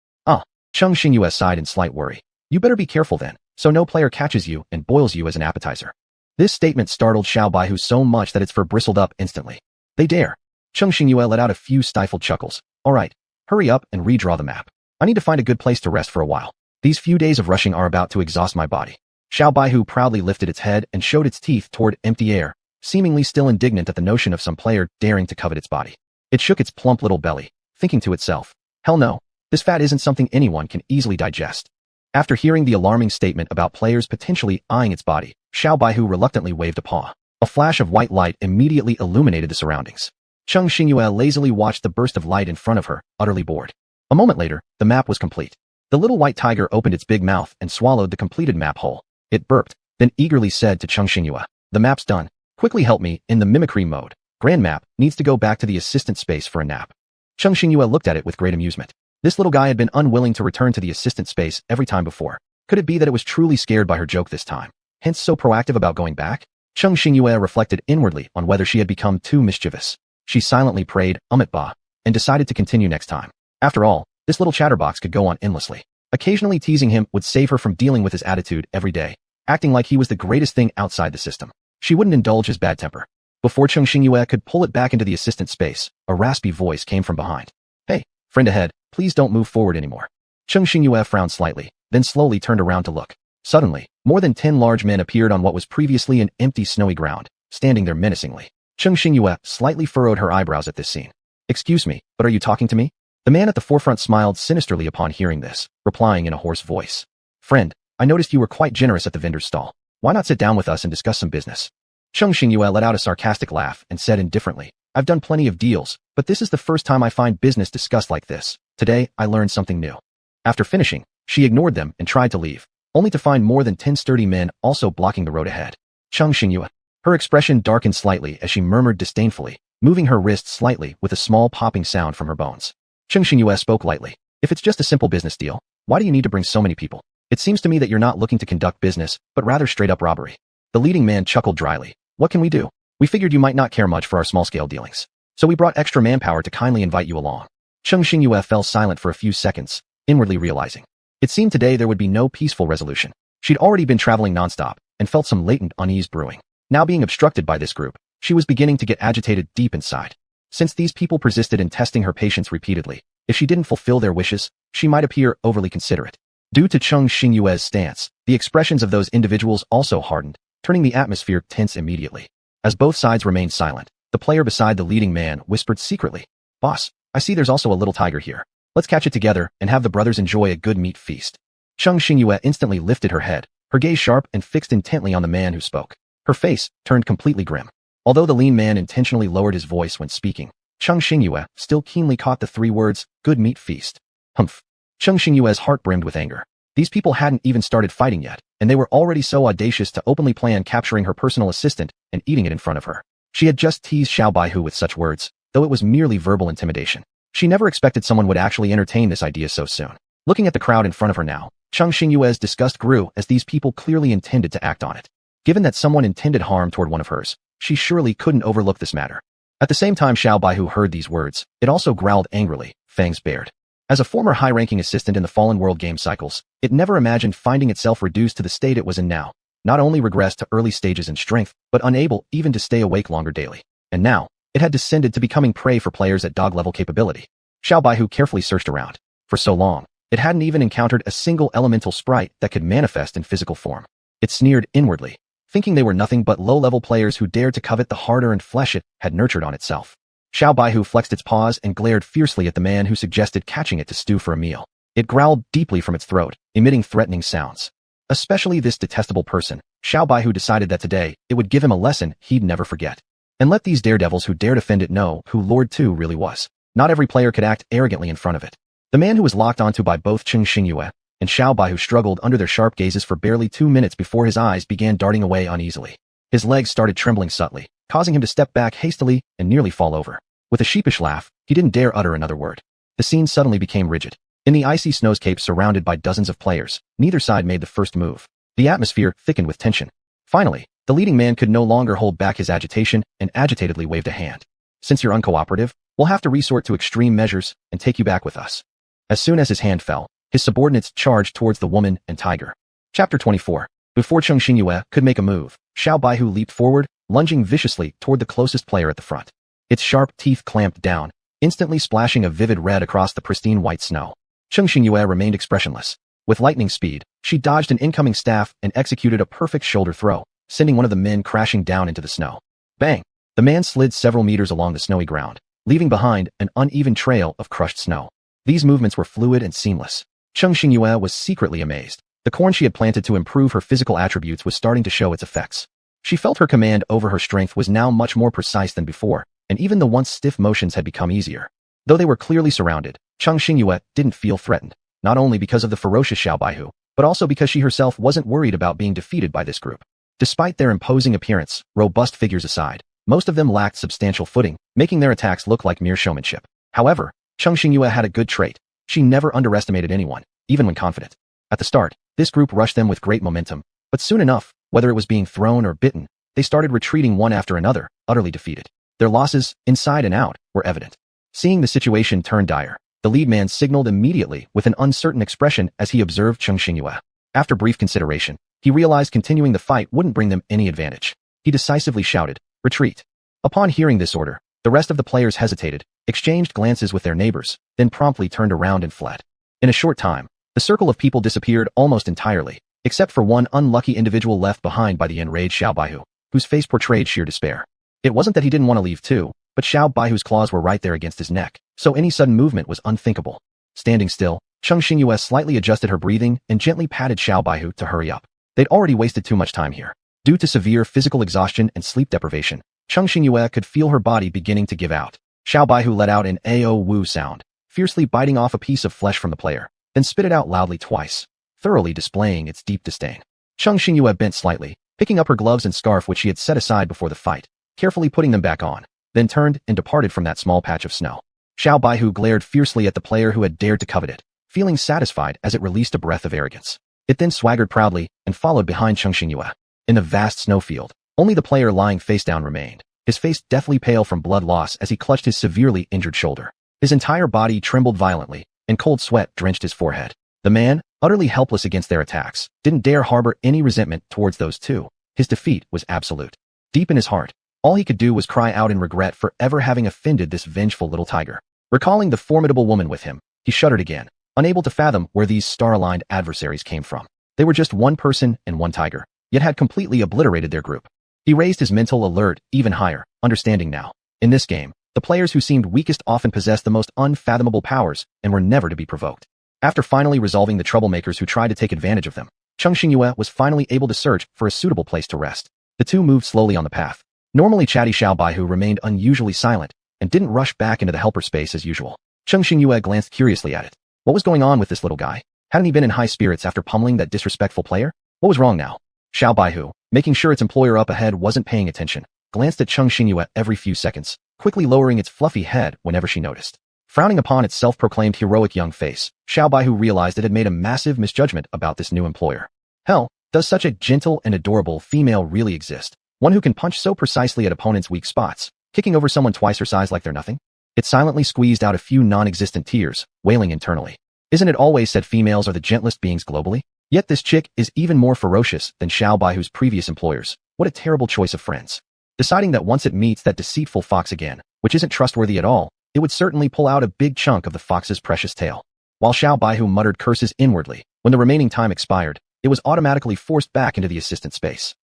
Cheng Xingyue sighed in slight worry. You better be careful then, so no player catches you and boils you as an appetizer. This statement startled Xiao Baihu so much that its fur bristled up instantly. They dare. Cheng Xingyue let out a few stifled chuckles. All right, hurry up and redraw the map. I need to find a good place to rest for a while. These few days of rushing are about to exhaust my body. Xiao Baihu proudly lifted its head and showed its teeth toward empty air, seemingly still indignant at the notion of some player daring to covet its body. It shook its plump little belly, thinking to itself, hell no, this fat isn't something anyone can easily digest. After hearing the alarming statement about players potentially eyeing its body, Xiao Baihu reluctantly waved a paw. A flash of white light immediately illuminated the surroundings. Cheng Xingyue lazily watched the burst of light in front of her, utterly bored. A moment later, the map was complete. The little white tiger opened its big mouth and swallowed the completed map whole. It burped, then eagerly said to Cheng Xingyue, "The map's done. Quickly help me in the mimicry mode. Grand map needs to go back to the assistant space for a nap." Cheng Xingyue looked at it with great amusement. This little guy had been unwilling to return to the assistant space every time before. Could it be that it was truly scared by her joke this time, hence so proactive about going back? Cheng Xingyue reflected inwardly on whether she had become too mischievous. She silently prayed, Ba, and decided to continue next time. After all, this little chatterbox could go on endlessly. Occasionally teasing him would save her from dealing with his attitude every day, acting like he was the greatest thing outside the system. She wouldn't indulge his bad temper. Before Cheng Xingyue could pull it back into the assistant space, a raspy voice came from behind. "Hey, friend ahead, please don't move forward anymore." Cheng Xingyue frowned slightly, then slowly turned around to look. Suddenly, more than 10 large men appeared on what was previously an empty snowy ground, standing there menacingly. Cheng Xingyue slightly furrowed her eyebrows at this scene. "Excuse me, but are you talking to me?" The man at the forefront smiled sinisterly upon hearing this, replying in a hoarse voice. "Friend, I noticed you were quite generous at the vendor's stall. Why not sit down with us and discuss some business?" Cheng Xingyue let out a sarcastic laugh and said indifferently, "I've done plenty of deals, but this is the first time I find business discussed like this. Today, I learned something new." After finishing, she ignored them and tried to leave, only to find more than 10 sturdy men also blocking the road ahead. Cheng Xingyue. Her expression darkened slightly as she murmured disdainfully, moving her wrist slightly with a small popping sound from her bones. Cheng Xingyue spoke lightly. "If it's just a simple business deal, why do you need to bring so many people? It seems to me that you're not looking to conduct business, but rather straight-up robbery." The leading man chuckled dryly. "What can we do? We figured you might not care much for our small-scale dealings, so we brought extra manpower to kindly invite you along." Cheng Xingyue fell silent for a few seconds, inwardly realizing. It seemed today there would be no peaceful resolution. She'd already been traveling nonstop and felt some latent unease brewing. Now being obstructed by this group, she was beginning to get agitated deep inside. Since these people persisted in testing her patience repeatedly, if she didn't fulfill their wishes, she might appear overly considerate. Due to Cheng Xingyue's stance, the expressions of those individuals also hardened, turning the atmosphere tense immediately. As both sides remained silent, the player beside the leading man whispered secretly, "Boss, I see there's also a little tiger here. Let's catch it together and have the brothers enjoy a good meat feast." Cheng Xingyue instantly lifted her head, her gaze sharp and fixed intently on the man who spoke. Her face turned completely grim. Although the lean man intentionally lowered his voice when speaking, Cheng Xingyue still keenly caught the 3 words, "good meat feast." Humph. Cheng Xingyue's heart brimmed with anger. These people hadn't even started fighting yet, and they were already so audacious to openly plan capturing her personal assistant and eating it in front of her. She had just teased Xiao Baihu with such words, though it was merely verbal intimidation. She never expected someone would actually entertain this idea so soon. Looking at the crowd in front of her now, Cheng Xingyue's disgust grew as these people clearly intended to act on it. Given that someone intended harm toward one of hers, she surely couldn't overlook this matter. At the same time Xiao Baihu heard these words, it also growled angrily, fangs bared. As a former high-ranking assistant in the Fallen World game cycles, it never imagined finding itself reduced to the state it was in now. Not only regressed to early stages in strength, but unable even to stay awake longer daily. And now, it had descended to becoming prey for players at dog-level capability. Xiao Baihu carefully searched around. For so long, it hadn't even encountered a single elemental sprite that could manifest in physical form. It sneered inwardly, thinking they were nothing but low-level players who dared to covet the hard-earned flesh it had nurtured on itself. Xiao Baihu flexed its paws and glared fiercely at the man who suggested catching it to stew for a meal. It growled deeply from its throat, emitting threatening sounds. Especially this detestable person, Xiao Baihu decided that today, it would give him a lesson he'd never forget. And let these daredevils who dared offend it know who Lord 2 really was. Not every player could act arrogantly in front of it. The man who was locked onto by both Cheng Xingyue and Xiao Baihu struggled under their sharp gazes for barely 2 minutes before his eyes began darting away uneasily. His legs started trembling subtly, causing him to step back hastily and nearly fall over. With a sheepish laugh, he didn't dare utter another word. The scene suddenly became rigid. In the icy snowscape surrounded by dozens of players, neither side made the first move. The atmosphere thickened with tension. Finally, the leading man could no longer hold back his agitation and agitatedly waved a hand. "Since you're uncooperative, we'll have to resort to extreme measures and take you back with us." As soon as his hand fell, his subordinates charged towards the woman and tiger. Chapter 24. Before Cheng Xingyue could make a move, Xiao Baihu leaped forward, lunging viciously toward the closest player at the front. Its sharp teeth clamped down, instantly splashing a vivid red across the pristine white snow. Cheng Xingyue remained expressionless. With lightning speed, she dodged an incoming staff and executed a perfect shoulder throw, sending one of the men crashing down into the snow. Bang! The man slid several meters along the snowy ground, leaving behind an uneven trail of crushed snow. These movements were fluid and seamless. Cheng Xingyue was secretly amazed. The corn she had planted to improve her physical attributes was starting to show its effects. She felt her command over her strength was now much more precise than before, and even the once stiff motions had become easier. Though they were clearly surrounded, Cheng Xingyue didn't feel threatened. not only because of the ferocious Xiao Baihu, but also because she herself wasn't worried about being defeated by this group. Despite their imposing appearance, robust figures aside, most of them lacked substantial footing, making their attacks look like mere showmanship. However, Cheng Xingyue had a good trait. She never underestimated anyone, even when confident. At the start, this group rushed them with great momentum, but soon enough, whether it was being thrown or bitten, they started retreating one after another, utterly defeated. Their losses, inside and out, were evident. Seeing the situation turn dire, the lead man signaled immediately with an uncertain expression as he observed Cheng Xingyue. After brief consideration, he realized continuing the fight wouldn't bring them any advantage. He decisively shouted, "Retreat." Upon hearing this order, the rest of the players hesitated, exchanged glances with their neighbors, then promptly turned around and fled. In a short time, the circle of people disappeared almost entirely, except for one unlucky individual left behind by the enraged Xiao Baihu, whose face portrayed sheer despair. It wasn't that he didn't want to leave too, but Xiao Baihu's claws were right there against his neck, so any sudden movement was unthinkable. Standing still, Cheng Xingyue slightly adjusted her breathing and gently patted Xiao Baihu to hurry up. They'd already wasted too much time here. Due to severe physical exhaustion and sleep deprivation, Cheng Xingyue could feel her body beginning to give out. Xiao Baihu let out an "Ao-woo" sound, fiercely biting off a piece of flesh from the player, then spit it out loudly twice, thoroughly displaying its deep disdain. Cheng Xingyue bent slightly, picking up her gloves and scarf which she had set aside before the fight, carefully putting them back on, then turned and departed from that small patch of snow. Xiao Baihu glared fiercely at the player who had dared to covet it, feeling satisfied as it released a breath of arrogance. It then swaggered proudly and followed behind Cheng Xingyue. In the vast snowfield, only the player lying face down remained, his face deathly pale from blood loss as he clutched his severely injured shoulder. His entire body trembled violently, and cold sweat drenched his forehead. The man, utterly helpless against their attacks, didn't dare harbor any resentment towards those two. His defeat was absolute. Deep in his heart, all he could do was cry out in regret for ever having offended this vengeful little tiger. Recalling the formidable woman with him, he shuddered again, unable to fathom where these star-aligned adversaries came from. They were just one person and one tiger, yet had completely obliterated their group. He raised his mental alert even higher, understanding now. In this game, the players who seemed weakest often possessed the most unfathomable powers and were never to be provoked. After finally resolving the troublemakers who tried to take advantage of them, Cheng Xingyue was finally able to search for a suitable place to rest. The two moved slowly on the path. Normally chatty Xiao Baihu remained unusually silent and didn't rush back into the helper space as usual. Cheng Xingyue glanced curiously at it. What was going on with this little guy? Hadn't he been in high spirits after pummeling that disrespectful player? What was wrong now? Xiao Baihu, making sure its employer up ahead wasn't paying attention, glanced at Cheng Xingyue every few seconds, quickly lowering its fluffy head whenever she noticed. Frowning upon its self-proclaimed heroic young face, Xiao Baihu realized it had made a massive misjudgment about this new employer. Hell, does such a gentle and adorable female really exist? One who can punch so precisely at opponents' weak spots, kicking over someone twice her size like they're nothing? It silently squeezed out a few non-existent tears, wailing internally. Isn't it always said females are the gentlest beings globally? Yet this chick is even more ferocious than Xiao Baihu's previous employers. What a terrible choice of friends. Deciding that once it meets that deceitful fox again, which isn't trustworthy at all, it would certainly pull out a big chunk of the fox's precious tail. While Xiao Baihu muttered curses inwardly, when the remaining time expired, it was automatically forced back into the assistant space.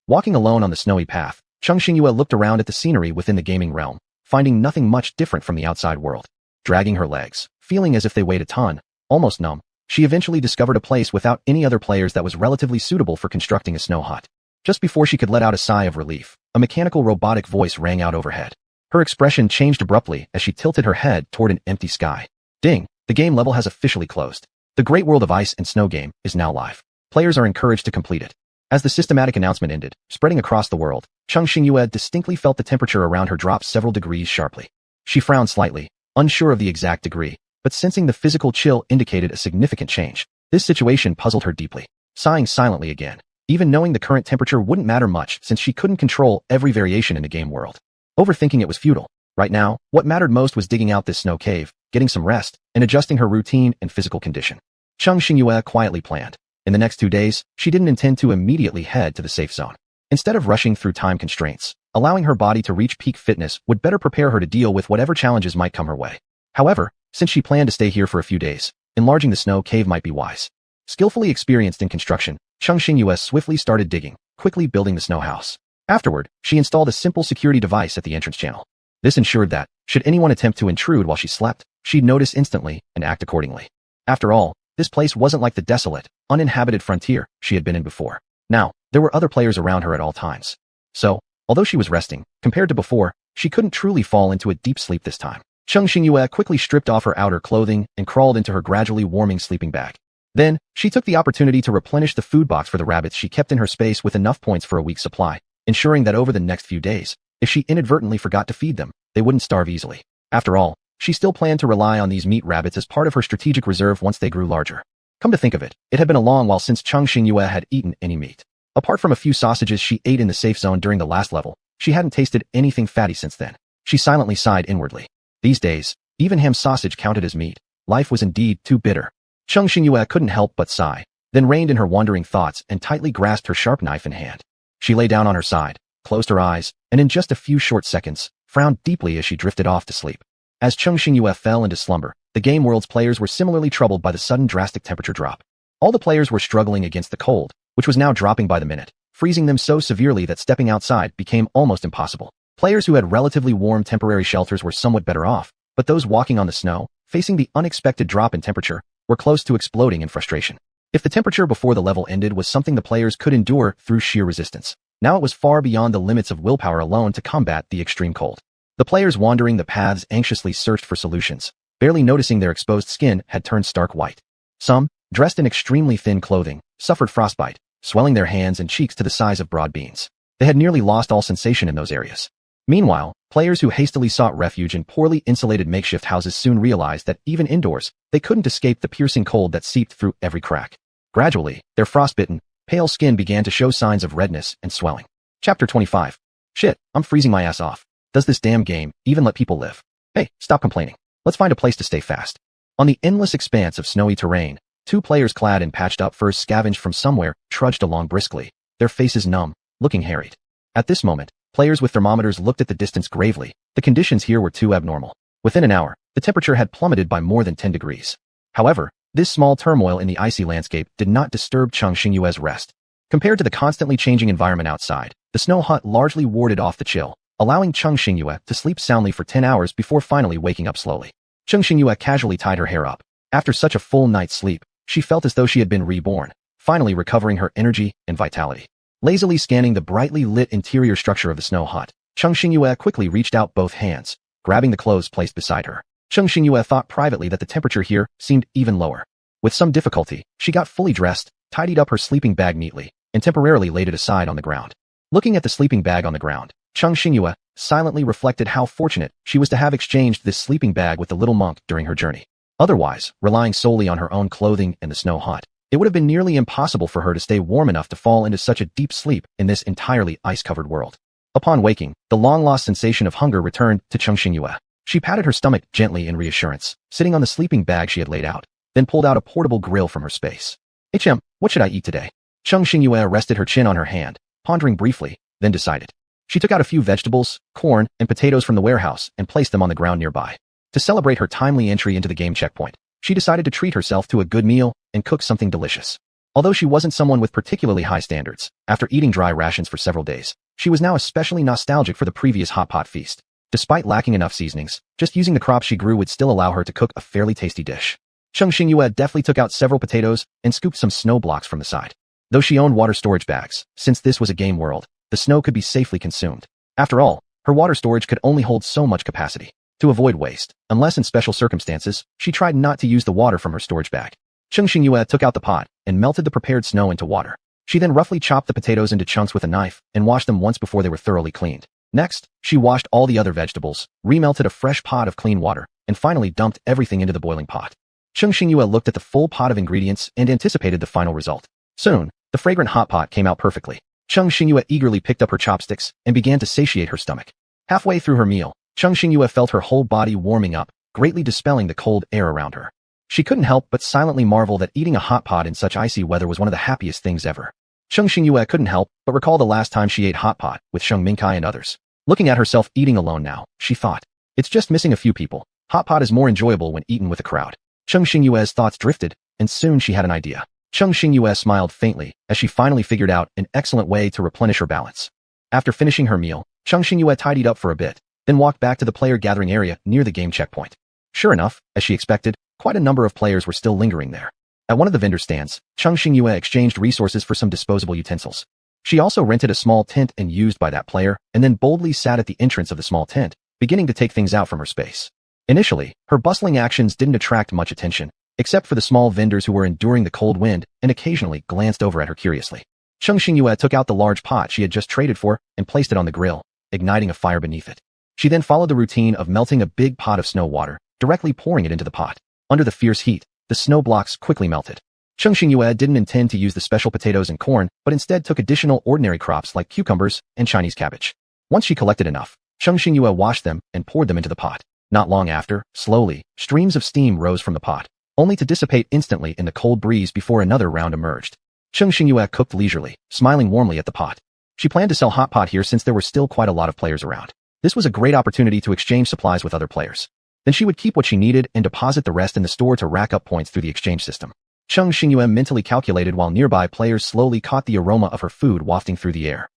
Walking alone on the snowy path, Cheng Xingyue looked around at the scenery within the gaming realm, finding nothing much different from the outside world. Dragging her legs, feeling as if they weighed a ton, almost numb, she eventually discovered a place without any other players that was relatively suitable for constructing a snow hut. Just before she could let out a sigh of relief, a mechanical robotic voice rang out overhead. Her expression changed abruptly as she tilted her head toward an empty sky. Ding! The game level has officially closed. The Great World of Ice and Snow game is now live. Players are encouraged to complete it. As the systematic announcement ended, spreading across the world, Cheng Xingyue distinctly felt the temperature around her drop several degrees sharply. She frowned slightly, unsure of the exact degree, but sensing the physical chill indicated a significant change. This situation puzzled her deeply. Sighing silently again, even knowing the current temperature wouldn't matter much since she couldn't control every variation in the game world. Overthinking it was futile. Right now, what mattered most was digging out this snow cave, getting some rest, and adjusting her routine and physical condition. Cheng Xingyue quietly planned. In the next 2 days, she didn't intend to immediately head to the safe zone. Instead of rushing through time constraints, allowing her body to reach peak fitness would better prepare her to deal with whatever challenges might come her way. However, since she planned to stay here for a few days, enlarging the snow cave might be wise. Skillfully experienced in construction, Cheng Xingyue swiftly started digging, quickly building the snow house. Afterward, she installed a simple security device at the entrance channel. This ensured that, should anyone attempt to intrude while she slept, she'd notice instantly and act accordingly. After all, this place wasn't like the desolate, uninhabited frontier she had been in before. Now, there were other players around her at all times. So, although she was resting, compared to before, she couldn't truly fall into a deep sleep this time. Cheng Xingyue quickly stripped off her outer clothing and crawled into her gradually warming sleeping bag. Then, she took the opportunity to replenish the food box for the rabbits she kept in her space with enough points for a week's supply, ensuring that over the next few days, if she inadvertently forgot to feed them, they wouldn't starve easily. After all, she still planned to rely on these meat rabbits as part of her strategic reserve once they grew larger. Come to think of it, it had been a long while since Cheng Xingyue had eaten any meat. Apart from a few sausages she ate in the safe zone during the last level, she hadn't tasted anything fatty since then. She silently sighed inwardly. These days, even ham sausage counted as meat. Life was indeed too bitter. Cheng Xingyue couldn't help but sigh, then reined in her wandering thoughts and tightly grasped her sharp knife in hand. She lay down on her side, closed her eyes, and in just a few short seconds, frowned deeply as she drifted off to sleep. As Cheng Xingyue fell into slumber, the game world's players were similarly troubled by the sudden drastic temperature drop. All the players were struggling against the cold, which was now dropping by the minute, freezing them so severely that stepping outside became almost impossible. Players who had relatively warm temporary shelters were somewhat better off, but those walking on the snow, facing the unexpected drop in temperature, were close to exploding in frustration. If the temperature before the level ended was something the players could endure through sheer resistance, now it was far beyond the limits of willpower alone to combat the extreme cold. The players wandering the paths anxiously searched for solutions, barely noticing their exposed skin had turned stark white. Some, dressed in extremely thin clothing, suffered frostbite, swelling their hands and cheeks to the size of broad beans. They had nearly lost all sensation in those areas. Meanwhile, players who hastily sought refuge in poorly insulated makeshift houses soon realized that even indoors, they couldn't escape the piercing cold that seeped through every crack. Gradually, their frostbitten, pale skin began to show signs of redness and swelling. Chapter 25. Shit, I'm freezing my ass off. Does this damn game even let people live? Hey, stop complaining. Let's find a place to stay fast. On the endless expanse of snowy terrain, two players clad in patched-up furs scavenged from somewhere trudged along briskly, their faces numb, looking harried. At this moment, players with thermometers looked at the distance gravely. The conditions here were too abnormal. Within an hour, the temperature had plummeted by more than 10 degrees. However, this small turmoil in the icy landscape did not disturb Cheng Xingyue's rest. Compared to the constantly changing environment outside, the snow hut largely warded off the chill, allowing Cheng Xingyue to sleep soundly for 10 hours before finally waking up slowly. Cheng Xingyue casually tied her hair up. After such a full night's sleep, she felt as though she had been reborn, finally recovering her energy and vitality. Lazily scanning the brightly lit interior structure of the snow hut, Cheng Xingyue quickly reached out both hands, grabbing the clothes placed beside her. Cheng Xingyue thought privately that the temperature here seemed even lower. With some difficulty, she got fully dressed, tidied up her sleeping bag neatly, and temporarily laid it aside on the ground. Looking at the sleeping bag on the ground, Cheng Xingyue silently reflected how fortunate she was to have exchanged this sleeping bag with the little monk during her journey. Otherwise, relying solely on her own clothing and the snow hut, it would have been nearly impossible for her to stay warm enough to fall into such a deep sleep in this entirely ice-covered world. Upon waking, the long-lost sensation of hunger returned to Cheng Xingyue. She patted her stomach gently in reassurance, sitting on the sleeping bag she had laid out, then pulled out a portable grill from her space. "HM, what should I eat today?" Cheng Xingyue rested her chin on her hand, pondering briefly, then decided. She took out a few vegetables, corn, and potatoes from the warehouse and placed them on the ground nearby. To celebrate her timely entry into the game checkpoint, she decided to treat herself to a good meal and cook something delicious. Although she wasn't someone with particularly high standards, after eating dry rations for several days, she was now especially nostalgic for the previous hot pot feast. Despite lacking enough seasonings, just using the crops she grew would still allow her to cook a fairly tasty dish. Cheng Xingyue deftly took out several potatoes and scooped some snow blocks from the side. Though she owned water storage bags, since this was a game world, the snow could be safely consumed. After all, her water storage could only hold so much capacity. To avoid waste, unless in special circumstances, she tried not to use the water from her storage bag. Cheng Xingyue took out the pot and melted the prepared snow into water. She then roughly chopped the potatoes into chunks with a knife and washed them once before they were thoroughly cleaned. Next, she washed all the other vegetables, remelted a fresh pot of clean water, and finally dumped everything into the boiling pot. Cheng Xingyue looked at the full pot of ingredients and anticipated the final result. Soon, the fragrant hot pot came out perfectly. Cheng Xingyue eagerly picked up her chopsticks and began to satiate her stomach. Halfway through her meal, Cheng Xingyue felt her whole body warming up, greatly dispelling the cold air around her. She couldn't help but silently marvel that eating a hot pot in such icy weather was one of the happiest things ever. Cheng Xingyue couldn't help but recall the last time she ate hot pot with Sheng Mingkai and others. Looking at herself eating alone now, she thought, it's just missing a few people. Hot pot is more enjoyable when eaten with a crowd. Cheng Xingyue's thoughts drifted, and soon she had an idea. Cheng Xingyue smiled faintly as she finally figured out an excellent way to replenish her balance. After finishing her meal, Cheng Xingyue tidied up for a bit, then walked back to the player gathering area near the game checkpoint. Sure enough, as she expected, quite a number of players were still lingering there. At one of the vendor stands, Cheng Xingyue exchanged resources for some disposable utensils. She also rented a small tent and used by that player, and then boldly sat at the entrance of the small tent, beginning to take things out from her space. Initially, her bustling actions didn't attract much attention, except for the small vendors who were enduring the cold wind and occasionally glanced over at her curiously. Cheng Xingyue took out the large pot she had just traded for and placed it on the grill, igniting a fire beneath it. She then followed the routine of melting a big pot of snow water, directly pouring it into the pot. Under the fierce heat, the snow blocks quickly melted. Cheng Xingyue didn't intend to use the special potatoes and corn, but instead took additional ordinary crops like cucumbers and Chinese cabbage. Once she collected enough, Cheng Xingyue washed them and poured them into the pot. Not long after, slowly, streams of steam rose from the pot, only to dissipate instantly in the cold breeze before another round emerged. Cheng Xingyue cooked leisurely, smiling warmly at the pot. She planned to sell hot pot here since there were still quite a lot of players around. This was a great opportunity to exchange supplies with other players. Then she would keep what she needed and deposit the rest in the store to rack up points through the exchange system. Cheng Xingyue mentally calculated while nearby players slowly caught the aroma of her food wafting through the air.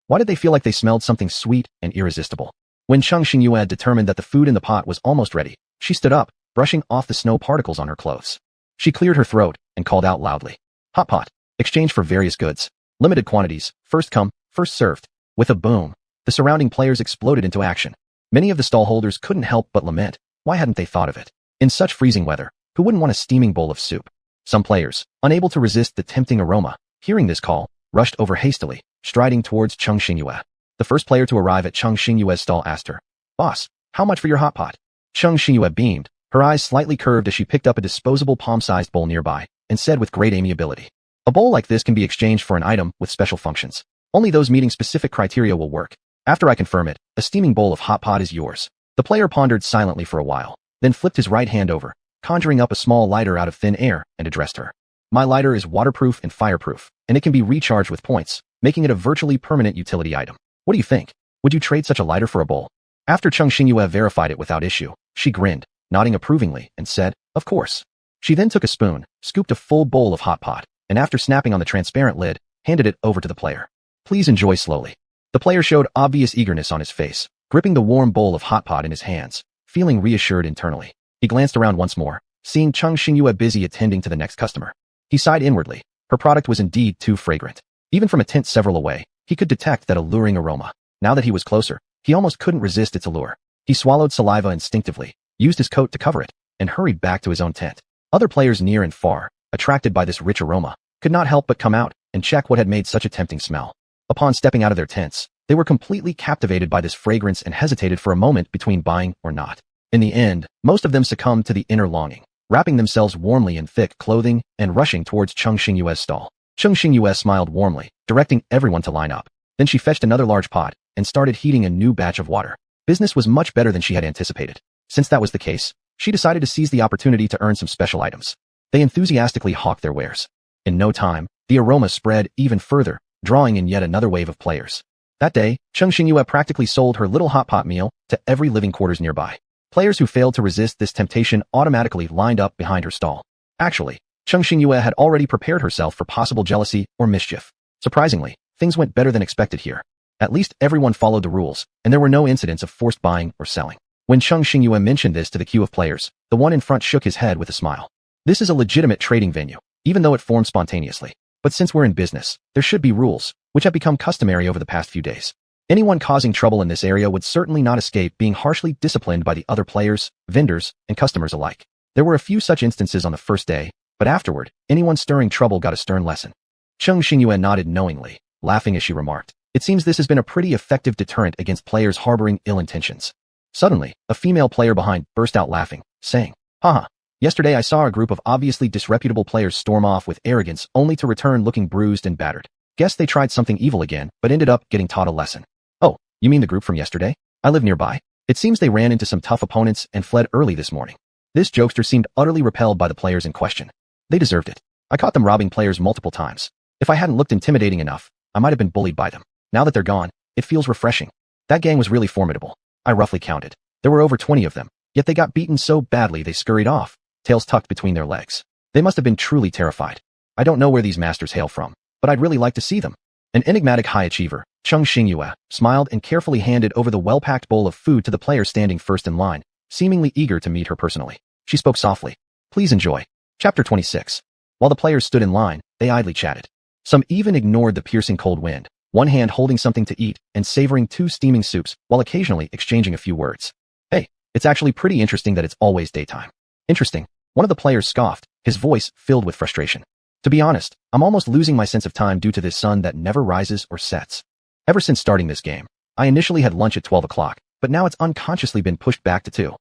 Why did they feel like they smelled something sweet and irresistible? When Cheng Xingyue determined that the food in the pot was almost ready, she stood up, brushing off the snow particles on her clothes. She cleared her throat and called out loudly. Hot pot. Exchange for various goods. Limited quantities. First come, first served. With a boom, the surrounding players exploded into action. Many of the stallholders couldn't help but lament. Why hadn't they thought of it? In such freezing weather, who wouldn't want a steaming bowl of soup? Some players, unable to resist the tempting aroma, hearing this call, rushed over hastily, striding towards Cheng Xingyue. The first player to arrive at Cheng Xingyue's stall asked her, "Boss, how much for your hot pot?" Cheng Xingyue beamed, her eyes slightly curved as she picked up a disposable palm-sized bowl nearby, and said with great amiability, "A bowl like this can be exchanged for an item with special functions. Only those meeting specific criteria will work. After I confirm it, a steaming bowl of hot pot is yours." The player pondered silently for a while, then flipped his right hand over, conjuring up a small lighter out of thin air, and addressed her. "My lighter is waterproof and fireproof, and it can be recharged with points, making it a virtually permanent utility item. What do you think? Would you trade such a lighter for a bowl?" After Cheng Xingyue verified it without issue, she grinned, nodding approvingly, and said, "Of course." She then took a spoon, scooped a full bowl of hot pot, and after snapping on the transparent lid, handed it over to the player. "Please enjoy slowly." The player showed obvious eagerness on his face, gripping the warm bowl of hot pot in his hands, feeling reassured internally. He glanced around once more, seeing Cheng Xingyue busy attending to the next customer. He sighed inwardly. Her product was indeed too fragrant. Even from a tent several away, he could detect that alluring aroma. Now that he was closer, he almost couldn't resist its allure. He swallowed saliva instinctively, used his coat to cover it, and hurried back to his own tent. Other players near and far, attracted by this rich aroma, could not help but come out and check what had made such a tempting smell. Upon stepping out of their tents, they were completely captivated by this fragrance and hesitated for a moment between buying or not. In the end, most of them succumbed to the inner longing, wrapping themselves warmly in thick clothing and rushing towards Cheng Xingyue's stall. Cheng Xingyue smiled warmly, directing everyone to line up. Then she fetched another large pot and started heating a new batch of water. Business was much better than she had anticipated. Since that was the case, she decided to seize the opportunity to earn some special items. They enthusiastically hawked their wares. In no time, the aroma spread even further, drawing in yet another wave of players. That day, Cheng Xingyue practically sold her little hot pot meal to every living quarters nearby. Players who failed to resist this temptation automatically lined up behind her stall. Actually, Cheng Xingyue had already prepared herself for possible jealousy or mischief. Surprisingly, things went better than expected here. At least everyone followed the rules, and there were no incidents of forced buying or selling. When Cheng Xingyue mentioned this to the queue of players, the one in front shook his head with a smile. This is a legitimate trading venue, even though it formed spontaneously. But since we're in business, there should be rules, which have become customary over the past few days. Anyone causing trouble in this area would certainly not escape being harshly disciplined by the other players, vendors, and customers alike. There were a few such instances on the first day, but afterward, anyone stirring trouble got a stern lesson. Cheng Xingyue nodded knowingly, laughing as she remarked, "It seems this has been a pretty effective deterrent against players harboring ill intentions." Suddenly, a female player behind burst out laughing, saying, "Haha, yesterday I saw a group of obviously disreputable players storm off with arrogance only to return looking bruised and battered. Guess they tried something evil again, but ended up getting taught a lesson." "Oh, you mean the group from yesterday? I live nearby. It seems they ran into some tough opponents and fled early this morning." This jokester seemed utterly repelled by the players in question. They deserved it. I caught them robbing players multiple times. If I hadn't looked intimidating enough, I might have been bullied by them. Now that they're gone, it feels refreshing. That gang was really formidable. I roughly counted. There were over 20 of them, yet they got beaten so badly they scurried off, tails tucked between their legs. They must have been truly terrified. I don't know where these masters hail from, but I'd really like to see them. An enigmatic high achiever, Cheng Xingyue, smiled and carefully handed over the well-packed bowl of food to the player standing first in line, seemingly eager to meet her personally. She spoke softly. "Please enjoy." Chapter 26. While the players stood in line, they idly chatted. Some even ignored the piercing cold wind, one hand holding something to eat and savoring two steaming soups while occasionally exchanging a few words. "Hey, It's actually pretty interesting that it's always daytime. Interesting. One of the players scoffed, his voice filled with frustration. To be honest, I'm almost losing my sense of time due to this sun that never rises or sets. Ever since starting this game, I initially had lunch at 12 o'clock, but now it's unconsciously been pushed back to 2.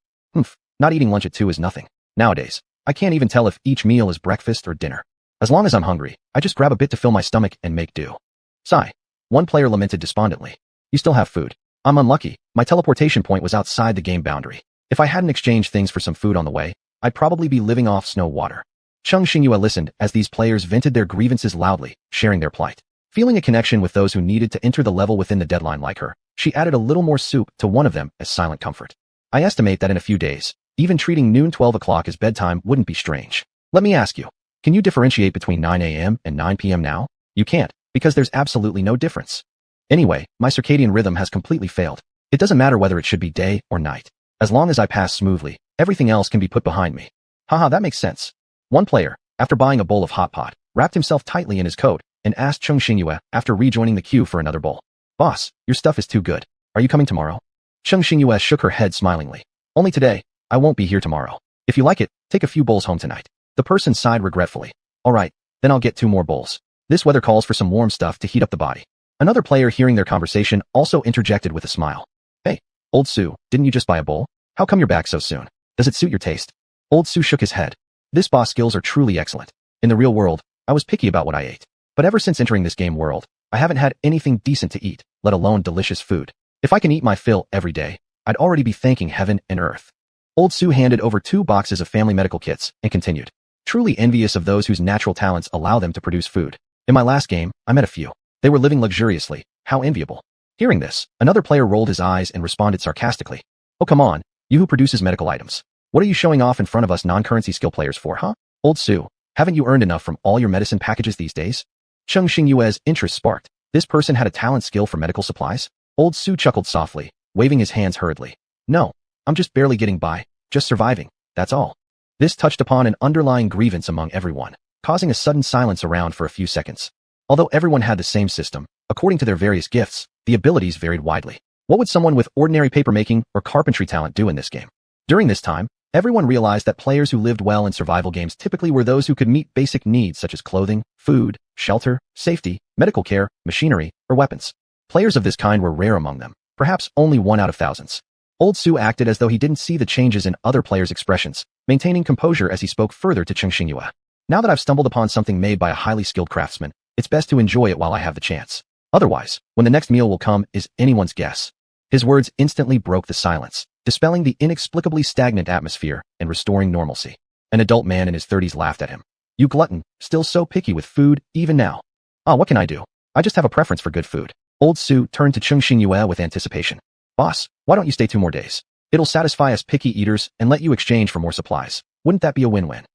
Not eating lunch at 2 is nothing. Nowadays, I can't even tell if each meal is breakfast or dinner. As long as I'm hungry, I just grab a bit to fill my stomach and make do. Sigh. One player lamented despondently. You still have food. I'm unlucky. My teleportation point was outside the game boundary. If I hadn't exchanged things for some food on the way, I'd probably be living off snow water. Cheng Xingyue listened as these players vented their grievances loudly, sharing their plight. Feeling a connection with those who needed to enter the level within the deadline like her, she added a little more soup to one of them as silent comfort. I estimate that in a few days, even treating noon 12 o'clock as bedtime wouldn't be strange. Let me ask you, can you differentiate between 9 a.m. and 9 p.m. now? You can't, because there's absolutely no difference. Anyway, my circadian rhythm has completely failed. It doesn't matter whether it should be day or night. As long as I pass smoothly, everything else can be put behind me. Haha, that makes sense. One player, after buying a bowl of hot pot, wrapped himself tightly in his coat and asked Cheng Xingyue after rejoining the queue for another bowl. Boss, your stuff is too good. Are you coming tomorrow? Cheng Xingyue shook her head smilingly. Only today. I won't be here tomorrow. If you like it, take a few bowls home tonight. The person sighed regretfully. All right, then I'll get 2 more bowls. This weather calls for some warm stuff to heat up the body. Another player hearing their conversation also interjected with a smile. Hey, Old Sue, didn't you just buy a bowl? How come you're back so soon? Does it suit your taste? Old Sue shook his head. This boss skills are truly excellent. In the real world, I was picky about what I ate. But ever since entering this game world, I haven't had anything decent to eat, let alone delicious food. If I can eat my fill every day, I'd already be thanking heaven and earth. Old Sue handed over 2 boxes of family medical kits and continued. Truly envious of those whose natural talents allow them to produce food. In my last game, I met a few. They were living luxuriously. How enviable. Hearing this, another player rolled his eyes and responded sarcastically. Oh come on, you who produces medical items. What are you showing off in front of us non-currency skill players for, huh? Old Sue, haven't you earned enough from all your medicine packages these days? Cheng Xingyue's interest sparked. This person had a talent skill for medical supplies? Old Sue chuckled softly, waving his hands hurriedly. No, I'm just barely getting by, just surviving, that's all. This touched upon an underlying grievance among everyone, causing a sudden silence around for a few seconds. Although everyone had the same system, according to their various gifts, the abilities varied widely. What would someone with ordinary papermaking or carpentry talent do in this game? During this time, everyone realized that players who lived well in survival games typically were those who could meet basic needs such as clothing, food, shelter, safety, medical care, machinery, or weapons. Players of this kind were rare among them, perhaps only 1 out of thousands. Old Sue acted as though he didn't see the changes in other players' expressions, maintaining composure as he spoke further to Cheng Xingyue. Now that I've stumbled upon something made by a highly skilled craftsman, it's best to enjoy it while I have the chance. Otherwise, when the next meal will come is anyone's guess. His words instantly broke the silence, dispelling the inexplicably stagnant atmosphere and restoring normalcy. An adult man in his 30s laughed at him. You glutton, still so picky with food, even now. Ah, what can I do? I just have a preference for good food. Old Sue turned to Cheng Xingyue with anticipation. Boss, why don't you stay 2 more days? It'll satisfy us picky eaters and let you exchange for more supplies. Wouldn't that be a win-win?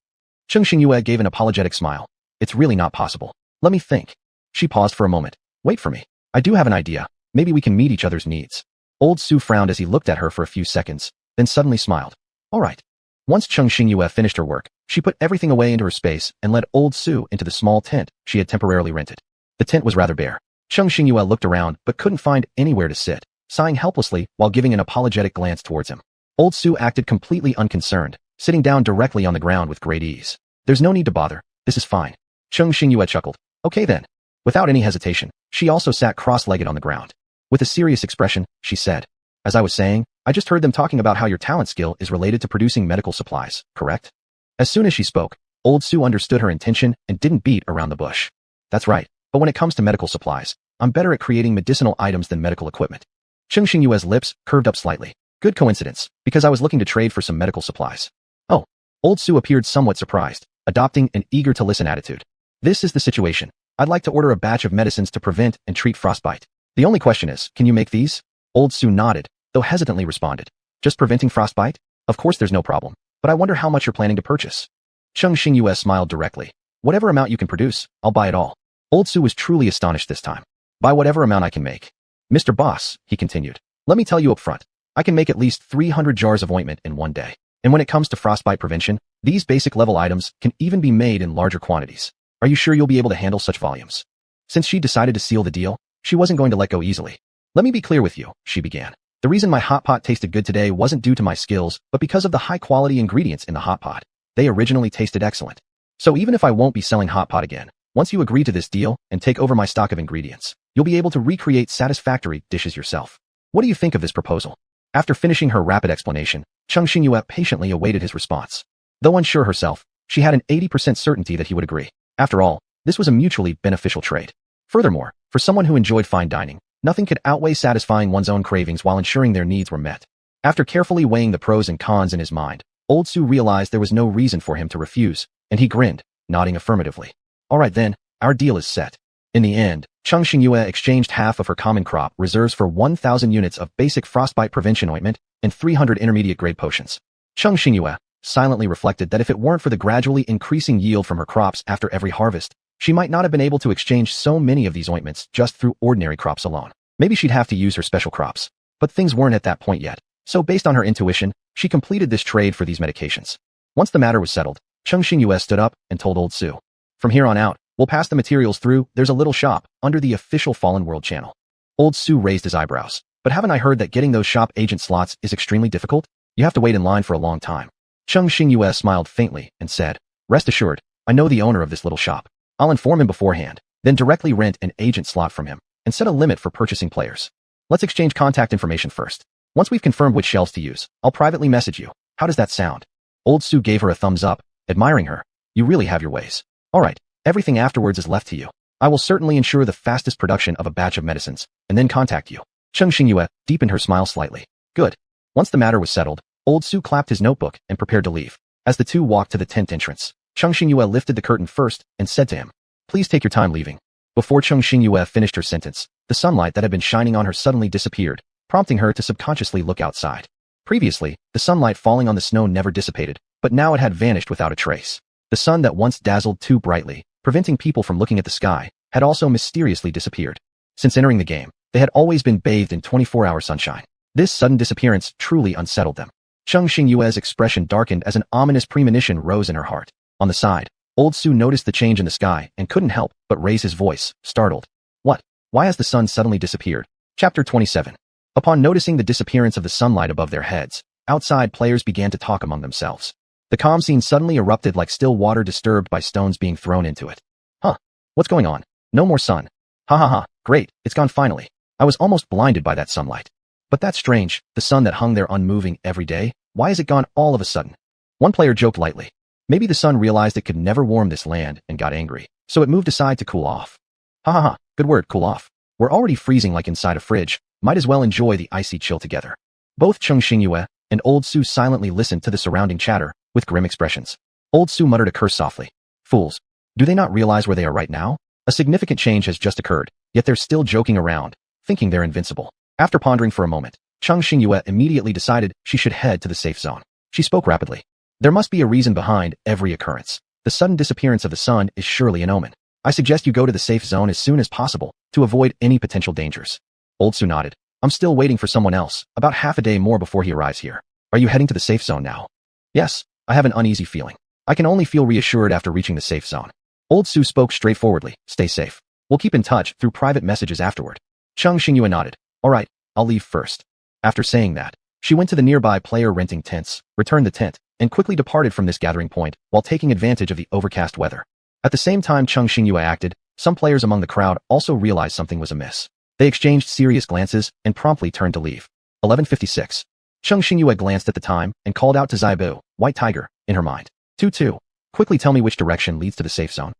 Cheng Xingyue gave an apologetic smile. It's really not possible. Let me think. She paused for a moment. Wait for me. I do have an idea. Maybe we can meet each other's needs. Old Sue frowned as he looked at her for a few seconds, then suddenly smiled. All right. Once Cheng Xingyue finished her work, she put everything away into her space and led Old Sue into the small tent she had temporarily rented. The tent was rather bare. Cheng Xingyue looked around but couldn't find anywhere to sit, sighing helplessly while giving an apologetic glance towards him. Old Sue acted completely unconcerned, sitting down directly on the ground with great ease. There's no need to bother. This is fine. Cheng Xingyue chuckled. Okay then. Without any hesitation, she also sat cross-legged on the ground. With a serious expression, she said, as I was saying, I just heard them talking about how your talent skill is related to producing medical supplies, correct? As soon as she spoke, Old Sue understood her intention and didn't beat around the bush. That's right, but when it comes to medical supplies, I'm better at creating medicinal items than medical equipment. Cheng Xingyue's lips curved up slightly. Good coincidence, because I was looking to trade for some medical supplies. Oh, Old Sue appeared somewhat surprised, adopting an eager-to-listen attitude. This is the situation. I'd like to order a batch of medicines to prevent and treat frostbite. The only question is, can you make these? Old Sue nodded, though hesitantly responded. Just preventing frostbite? Of course there's no problem, but I wonder how much you're planning to purchase. Cheng Xingyue smiled directly. Whatever amount you can produce, I'll buy it all. Old Sue was truly astonished this time. Buy whatever amount I can make. Mr. Boss, he continued, let me tell you up front, I can make at least 300 jars of ointment in one day. And when it comes to frostbite prevention, these basic level items can even be made in larger quantities. Are you sure you'll be able to handle such volumes? Since she decided to seal the deal, she wasn't going to let go easily. Let me be clear with you, she began. The reason my hot pot tasted good today wasn't due to my skills, but because of the high-quality ingredients in the hot pot. They originally tasted excellent. So even if I won't be selling hot pot again, once you agree to this deal and take over my stock of ingredients, you'll be able to recreate satisfactory dishes yourself. What do you think of this proposal? After finishing her rapid explanation, Cheng Xingyue patiently awaited his response. Though unsure herself, she had an 80% certainty that he would agree. After all, this was a mutually beneficial trade. Furthermore, for someone who enjoyed fine dining, nothing could outweigh satisfying one's own cravings while ensuring their needs were met. After carefully weighing the pros and cons in his mind, Old Su realized there was no reason for him to refuse, and he grinned, nodding affirmatively. All right then, our deal is set. In the end, Cheng Xingyue exchanged half of her common crop reserves for 1,000 units of basic frostbite prevention ointment and 300 intermediate-grade potions. Cheng Xingyue silently reflected that if it weren't for the gradually increasing yield from her crops after every harvest, she might not have been able to exchange so many of these ointments just through ordinary crops alone. Maybe she'd have to use her special crops. But things weren't at that point yet. So based on her intuition, she completed this trade for these medications. Once the matter was settled, Cheng Xingyue stood up and told Old Su. From here on out, we'll pass the materials through. There's a little shop under the official Fallen World channel. Old Su raised his eyebrows. But haven't I heard that getting those shop agent slots is extremely difficult? You have to wait in line for a long time. Cheng Xingyue smiled faintly and said, Rest assured, I know the owner of this little shop. I'll inform him beforehand, then directly rent an agent slot from him, and set a limit for purchasing players. Let's exchange contact information first. Once we've confirmed which shelves to use, I'll privately message you. How does that sound? Old Su gave her a thumbs up, admiring her. You really have your ways. All right, everything afterwards is left to you. I will certainly ensure the fastest production of a batch of medicines, and then contact you. Cheng Xingyue deepened her smile slightly. Good. Once the matter was settled, Old Su clapped his notebook and prepared to leave. As the two walked to the tent entrance, Cheng Xingyue lifted the curtain first and said to him, Please take your time leaving. Before Cheng Xingyue finished her sentence, the sunlight that had been shining on her suddenly disappeared, prompting her to subconsciously look outside. Previously, the sunlight falling on the snow never dissipated, but now it had vanished without a trace. The sun that once dazzled too brightly, preventing people from looking at the sky, had also mysteriously disappeared. Since entering the game, they had always been bathed in 24-hour sunshine. This sudden disappearance truly unsettled them. Cheng Xingyue's expression darkened as an ominous premonition rose in her heart. On the side, Old Su noticed the change in the sky and couldn't help but raise his voice, startled. What? Why has the sun suddenly disappeared? Chapter 27. Upon noticing the disappearance of the sunlight above their heads, outside players began to talk among themselves. The calm scene suddenly erupted like still water disturbed by stones being thrown into it. Huh? What's going on? No more sun. Ha ha ha, great, it's gone finally. I was almost blinded by that sunlight. But that's strange, the sun that hung there unmoving every day, why is it gone all of a sudden? One player joked lightly. Maybe the sun realized it could never warm this land and got angry, so it moved aside to cool off. Ha ha ha, good word, cool off. We're already freezing like inside a fridge, might as well enjoy the icy chill together. Both Cheng Xingyue and Old Su silently listened to the surrounding chatter, with grim expressions. Old Su muttered a curse softly. Fools. Do they not realize where they are right now? A significant change has just occurred, yet they're still joking around, thinking they're invincible. After pondering for a moment, Cheng Xingyue immediately decided she should head to the safe zone. She spoke rapidly. There must be a reason behind every occurrence. The sudden disappearance of the sun is surely an omen. I suggest you go to the safe zone as soon as possible, to avoid any potential dangers. Old Su nodded. I'm still waiting for someone else, about half a day more before he arrives here. Are you heading to the safe zone now? Yes, I have an uneasy feeling. I can only feel reassured after reaching the safe zone. Old Su spoke straightforwardly. Stay safe. We'll keep in touch through private messages afterward. Cheng Xingyue nodded. All right, I'll leave first. After saying that, she went to the nearby player renting tents, returned the tent, and quickly departed from this gathering point while taking advantage of the overcast weather. At the same time Cheng Xingyue acted, some players among the crowd also realized something was amiss. They exchanged serious glances and promptly turned to leave. 11:56. Cheng Xingyue glanced at the time and called out to Xiaobu, White Tiger, in her mind. 2-2. Quickly tell me which direction leads to the safe zone.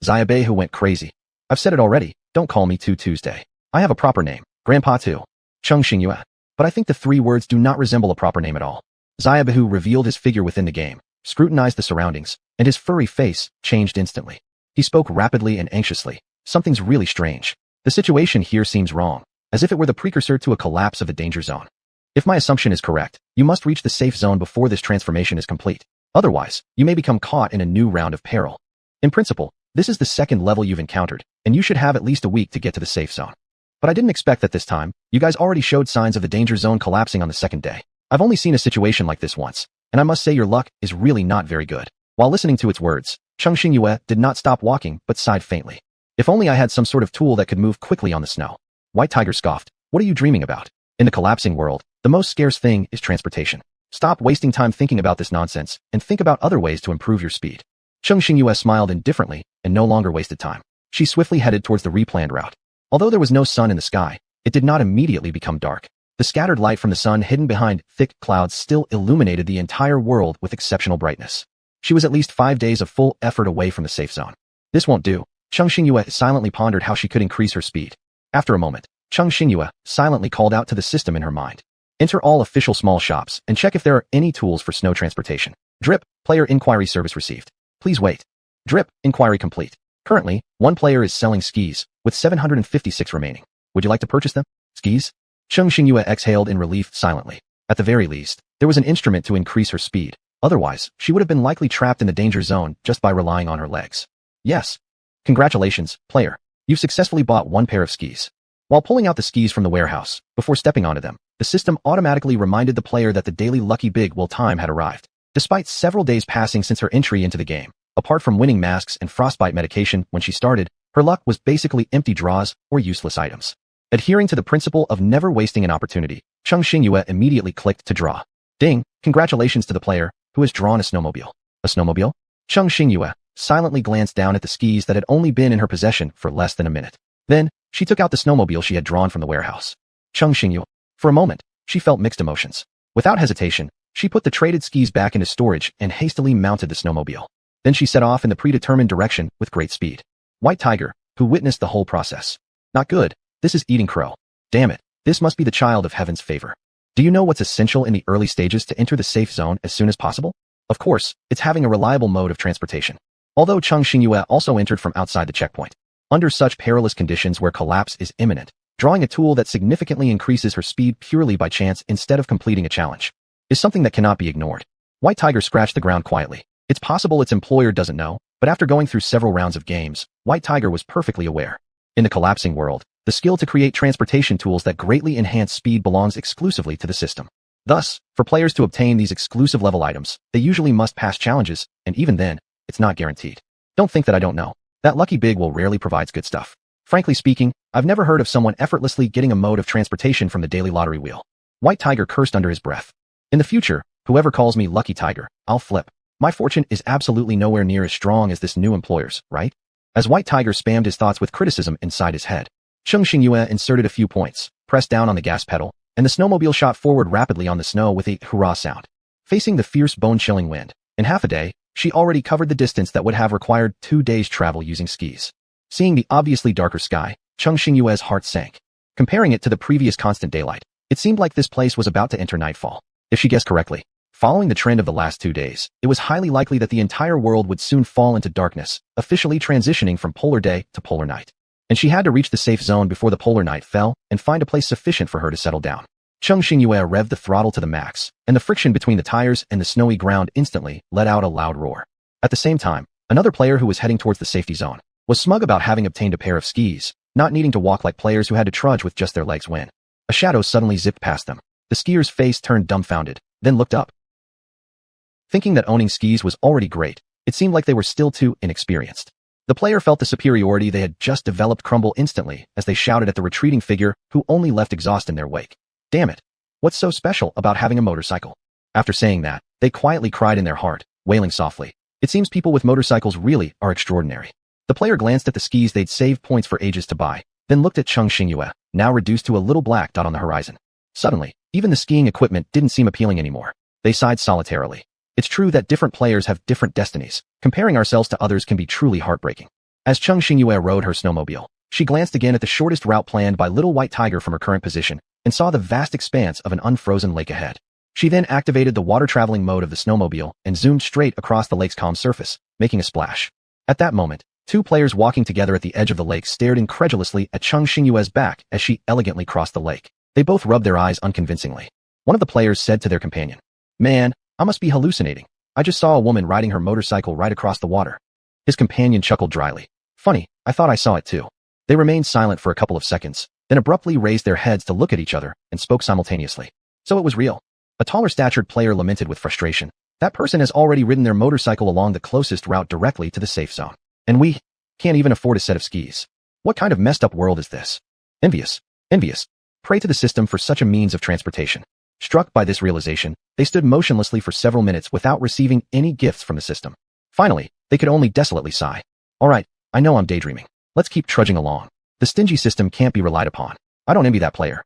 Xiaobu went crazy. I've said it already, don't call me 2 Tuesday. I have a proper name, Grandpa 2. Cheng Xingyue. But I think the 3 words do not resemble a proper name at all. Xiaobu revealed his figure within the game, scrutinized the surroundings, and his furry face changed instantly. He spoke rapidly and anxiously. Something's really strange. The situation here seems wrong, as if it were the precursor to a collapse of the danger zone. If my assumption is correct, you must reach the safe zone before this transformation is complete. Otherwise, you may become caught in a new round of peril. In principle, this is the second level you've encountered, and you should have at least a week to get to the safe zone. But I didn't expect that this time. You guys already showed signs of the danger zone collapsing on the second day. I've only seen a situation like this once, and I must say your luck is really not very good. While listening to its words, Cheng Xingyue did not stop walking but sighed faintly. If only I had some sort of tool that could move quickly on the snow. White Tiger scoffed. What are you dreaming about? In the collapsing world, The most scarce thing is transportation. Stop wasting time thinking about this nonsense and think about other ways to improve your speed. Cheng Xingyue smiled indifferently and no longer wasted time. She swiftly headed towards the replanned route. Although there was no sun in the sky, it did not immediately become dark. The scattered light from the sun hidden behind thick clouds still illuminated the entire world with exceptional brightness. She was at least 5 days of full effort away from the safe zone. This won't do. Cheng Xingyue silently pondered how she could increase her speed. After a moment, Cheng Xingyue silently called out to the system in her mind. Enter all official small shops and check if there are any tools for snow transportation. Drip, player inquiry service received. Please wait. Drip, inquiry complete. Currently, one player is selling skis, with 756 remaining. Would you like to purchase them? Skis? Cheng Xingyue exhaled in relief silently. At the very least, there was an instrument to increase her speed. Otherwise, she would have been likely trapped in the danger zone just by relying on her legs. Yes. Congratulations, player. You've successfully bought one pair of skis. While pulling out the skis from the warehouse, before stepping onto them, the system automatically reminded the player that the daily Lucky Big Will time had arrived. Despite several days passing since her entry into the game, apart from winning masks and frostbite medication when she started, her luck was basically empty draws or useless items. Adhering to the principle of never wasting an opportunity, Cheng Xingyue immediately clicked to draw. Ding! Congratulations to the player who has drawn a snowmobile. A snowmobile? Cheng Xingyue silently glanced down at the skis that had only been in her possession for less than a minute. Then, she took out the snowmobile she had drawn from the warehouse. Cheng Xingyue. For a moment, she felt mixed emotions. Without hesitation, she put the traded skis back into storage and hastily mounted the snowmobile. Then she set off in the predetermined direction with great speed. White Tiger, who witnessed the whole process. Not good. This is eating crow. Damn it. This must be the child of heaven's favor. Do you know what's essential in the early stages to enter the safe zone as soon as possible? Of course, it's having a reliable mode of transportation. Although Cheng Xingyue also entered from outside the checkpoint. Under such perilous conditions where collapse is imminent, drawing a tool that significantly increases her speed purely by chance instead of completing a challenge is something that cannot be ignored. White Tiger scratched the ground quietly. It's possible its employer doesn't know, but after going through several rounds of games, White Tiger was perfectly aware. In the collapsing world, the skill to create transportation tools that greatly enhance speed belongs exclusively to the system. Thus, for players to obtain these exclusive level items, they usually must pass challenges, and even then, it's not guaranteed. Don't think that I don't know. That Lucky Big Will rarely provides good stuff. Frankly speaking, I've never heard of someone effortlessly getting a mode of transportation from the daily lottery wheel. White Tiger cursed under his breath. In the future, whoever calls me Lucky Tiger, I'll flip. My fortune is absolutely nowhere near as strong as this new employer's, right? As White Tiger spammed his thoughts with criticism inside his head, Cheng Xingyue inserted a few points, pressed down on the gas pedal, and the snowmobile shot forward rapidly on the snow with a hurrah sound. Facing the fierce bone-chilling wind, in half a day, she already covered the distance that would have required 2 days' travel using skis. Seeing the obviously darker sky, Cheng Xingyue's heart sank. Comparing it to the previous constant daylight, it seemed like this place was about to enter nightfall. If she guessed correctly, following the trend of the last 2 days, it was highly likely that the entire world would soon fall into darkness, officially transitioning from polar day to polar night. And she had to reach the safe zone before the polar night fell and find a place sufficient for her to settle down. Cheng Xingyue revved the throttle to the max, and the friction between the tires and the snowy ground instantly let out a loud roar. At the same time, another player who was heading towards the safety zone was smug about having obtained a pair of skis, not needing to walk like players who had to trudge with just their legs when a shadow suddenly zipped past them. The skier's face turned dumbfounded, then looked up. Thinking that owning skis was already great, it seemed like they were still too inexperienced. The player felt the superiority they had just developed crumble instantly as they shouted at the retreating figure who only left exhaust in their wake. Damn it! What's so special about having a motorcycle? After saying that, they quietly cried in their heart, wailing softly. It seems people with motorcycles really are extraordinary. The player glanced at the skis they'd saved points for ages to buy, then looked at Cheng Xingyue, now reduced to a little black dot on the horizon. Suddenly, even the skiing equipment didn't seem appealing anymore. They sighed solitarily. It's true that different players have different destinies. Comparing ourselves to others can be truly heartbreaking. As Cheng Xingyue rode her snowmobile, she glanced again at the shortest route planned by Little White Tiger from her current position, and saw the vast expanse of an unfrozen lake ahead. She then activated the water-traveling mode of the snowmobile and zoomed straight across the lake's calm surface, making a splash. At that moment, 2 players walking together at the edge of the lake stared incredulously at Cheng Xingyue's back as she elegantly crossed the lake. They both rubbed their eyes unconvincingly. One of the players said to their companion, "Man, I must be hallucinating. I just saw a woman riding her motorcycle right across the water." His companion chuckled dryly. "Funny, I thought I saw it too." They remained silent for a couple of seconds, then abruptly raised their heads to look at each other and spoke simultaneously. So it was real. A taller-statured player lamented with frustration. That person has already ridden their motorcycle along the closest route directly to the safe zone. And we can't even afford a set of skis. What kind of messed up world is this? Envious. Envious. Pray to the system for such a means of transportation. Struck by this realization, they stood motionlessly for several minutes without receiving any gifts from the system. Finally, they could only desolately sigh. All right, I know I'm daydreaming. Let's keep trudging along. The stingy system can't be relied upon. I don't envy that player.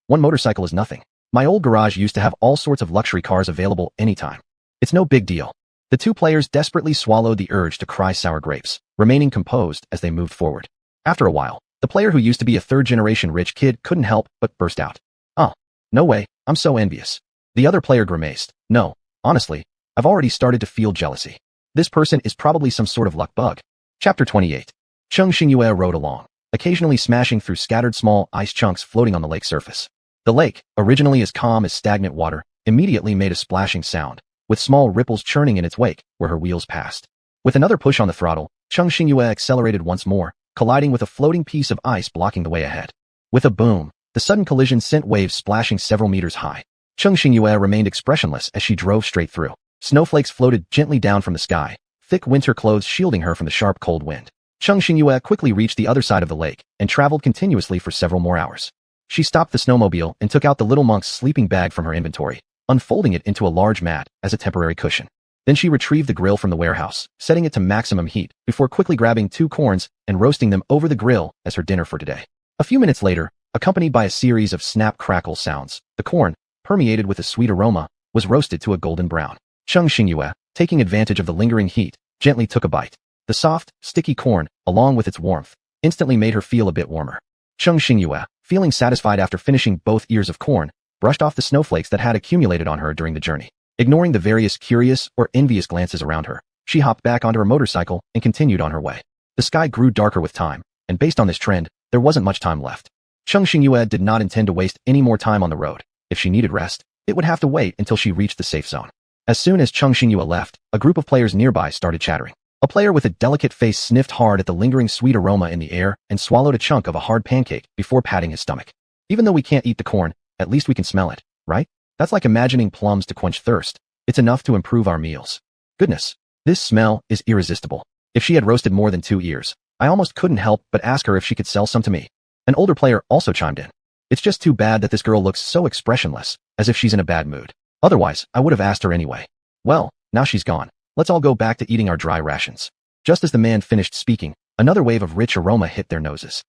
One motorcycle is nothing. My old garage used to have all sorts of luxury cars available anytime. It's no big deal. The two players desperately swallowed the urge to cry sour grapes, remaining composed as they moved forward. After a while, the player who used to be a third-generation rich kid couldn't help but burst out. Oh, no way, I'm so envious. The other player grimaced. No, honestly, I've already started to feel jealousy. This person is probably some sort of luck bug. Chapter 28. Cheng Xingyue rode along, occasionally smashing through scattered small ice chunks floating on the lake surface. The lake, originally as calm as stagnant water, immediately made a splashing sound, with small ripples churning in its wake where her wheels passed. With another push on the throttle, Cheng Xingyue accelerated once more, colliding with a floating piece of ice blocking the way ahead. With a boom, the sudden collision sent waves splashing several meters high. Cheng Xingyue remained expressionless as she drove straight through. Snowflakes floated gently down from the sky, thick winter clothes shielding her from the sharp cold wind. Cheng Xingyue quickly reached the other side of the lake and traveled continuously for several more hours. She stopped the snowmobile and took out the little monk's sleeping bag from her inventory, unfolding it into a large mat as a temporary cushion. Then she retrieved the grill from the warehouse, setting it to maximum heat before quickly grabbing 2 corns and roasting them over the grill as her dinner for today. A few minutes later, accompanied by a series of snap-crackle sounds, the corn, permeated with a sweet aroma, was roasted to a golden brown. Cheng Xingyue, taking advantage of the lingering heat, gently took a bite. The soft, sticky corn, along with its warmth, instantly made her feel a bit warmer. Cheng Xingyue, feeling satisfied after finishing both ears of corn, brushed off the snowflakes that had accumulated on her during the journey. Ignoring the various curious or envious glances around her, she hopped back onto her motorcycle and continued on her way. The sky grew darker with time, and based on this trend, there wasn't much time left. Cheng Xingyue did not intend to waste any more time on the road. If she needed rest, it would have to wait until she reached the safe zone. As soon as Cheng Xingyue left, a group of players nearby started chattering. A player with a delicate face sniffed hard at the lingering sweet aroma in the air and swallowed a chunk of a hard pancake before patting his stomach. Even though we can't eat the corn, at least we can smell it, right? That's like imagining plums to quench thirst. It's enough to improve our meals. Goodness, this smell is irresistible. If she had roasted more than 2 ears, I almost couldn't help but ask her if she could sell some to me. An older player also chimed in. It's just too bad that this girl looks so expressionless, as if she's in a bad mood. Otherwise, I would have asked her anyway. Well, now she's gone. Let's all go back to eating our dry rations. Just as the man finished speaking, another wave of rich aroma hit their noses.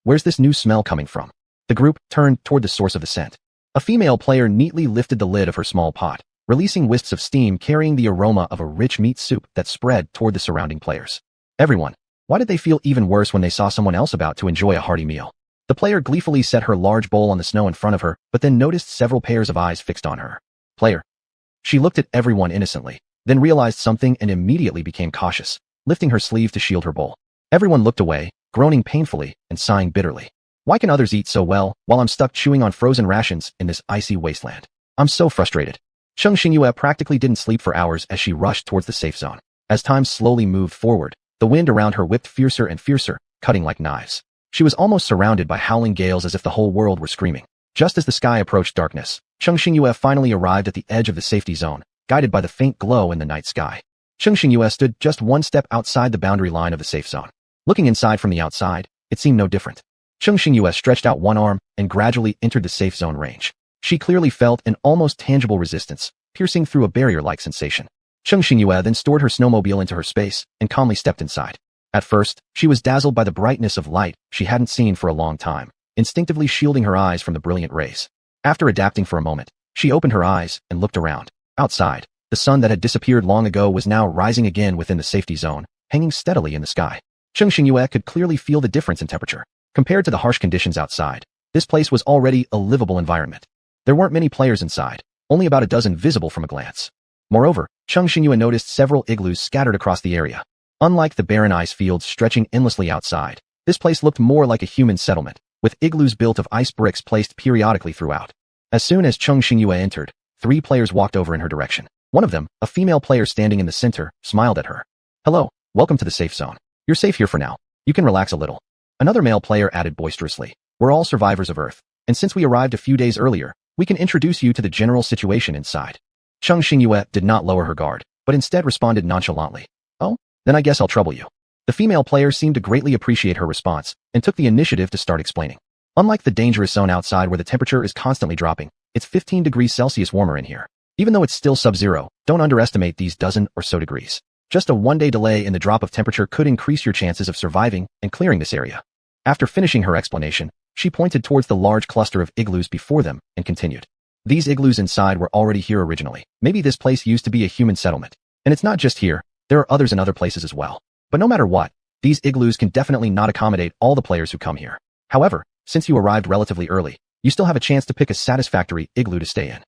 Where's this new smell coming from? The group turned toward the source of the scent. A female player neatly lifted the lid of her small pot, releasing wisps of steam carrying the aroma of a rich meat soup that spread toward the surrounding players. Everyone, why did they feel even worse when they saw someone else about to enjoy a hearty meal? The player gleefully set her large bowl on the snow in front of her, but then noticed several pairs of eyes fixed on her. Player. She looked at everyone innocently, then realized something and immediately became cautious, lifting her sleeve to shield her bowl. Everyone looked away, groaning painfully and sighing bitterly. Why can others eat so well while I'm stuck chewing on frozen rations in this icy wasteland? I'm so frustrated. Cheng Xingyue practically didn't sleep for hours as she rushed towards the safe zone. As time slowly moved forward, the wind around her whipped fiercer and fiercer, cutting like knives. She was almost surrounded by howling gales as if the whole world were screaming. Just as the sky approached darkness, Cheng Xingyue finally arrived at the edge of the safety zone, guided by the faint glow in the night sky. Cheng Xingyue stood just one step outside the boundary line of the safe zone. Looking inside from the outside, it seemed no different. Cheng Xingyue stretched out one arm and gradually entered the safe zone range. She clearly felt an almost tangible resistance, piercing through a barrier-like sensation. Cheng Xingyue then stored her snowmobile into her space and calmly stepped inside. At first, she was dazzled by the brightness of light she hadn't seen for a long time, instinctively shielding her eyes from the brilliant rays. After adapting for a moment, she opened her eyes and looked around. Outside, the sun that had disappeared long ago was now rising again within the safety zone, hanging steadily in the sky. Cheng Xingyue could clearly feel the difference in temperature. Compared to the harsh conditions outside, this place was already a livable environment. There weren't many players inside, only about a dozen visible from a glance. Moreover, Cheng Xingyue noticed several igloos scattered across the area. Unlike the barren ice fields stretching endlessly outside, this place looked more like a human settlement, with igloos built of ice bricks placed periodically throughout. As soon as Cheng Xingyue entered, 3 players walked over in her direction. One of them, a female player standing in the center, smiled at her. Hello, welcome to the safe zone. You're safe here for now. You can relax a little. Another male player added boisterously. We're all survivors of Earth, and since we arrived a few days earlier, we can introduce you to the general situation inside. Cheng Xingyue did not lower her guard, but instead responded nonchalantly. Oh, then I guess I'll trouble you. The female player seemed to greatly appreciate her response and took the initiative to start explaining. Unlike the dangerous zone outside where the temperature is constantly dropping, It's 15 degrees Celsius warmer in here. Even though it's still sub-zero, don't underestimate these dozen or so degrees. Just a one-day delay in the drop of temperature could increase your chances of surviving and clearing this area. After finishing her explanation, she pointed towards the large cluster of igloos before them and continued. These igloos inside were already here originally. Maybe this place used to be a human settlement. And it's not just here, there are others in other places as well. But no matter what, these igloos can definitely not accommodate all the players who come here. However, since you arrived relatively early, you still have a chance to pick a satisfactory igloo to stay in.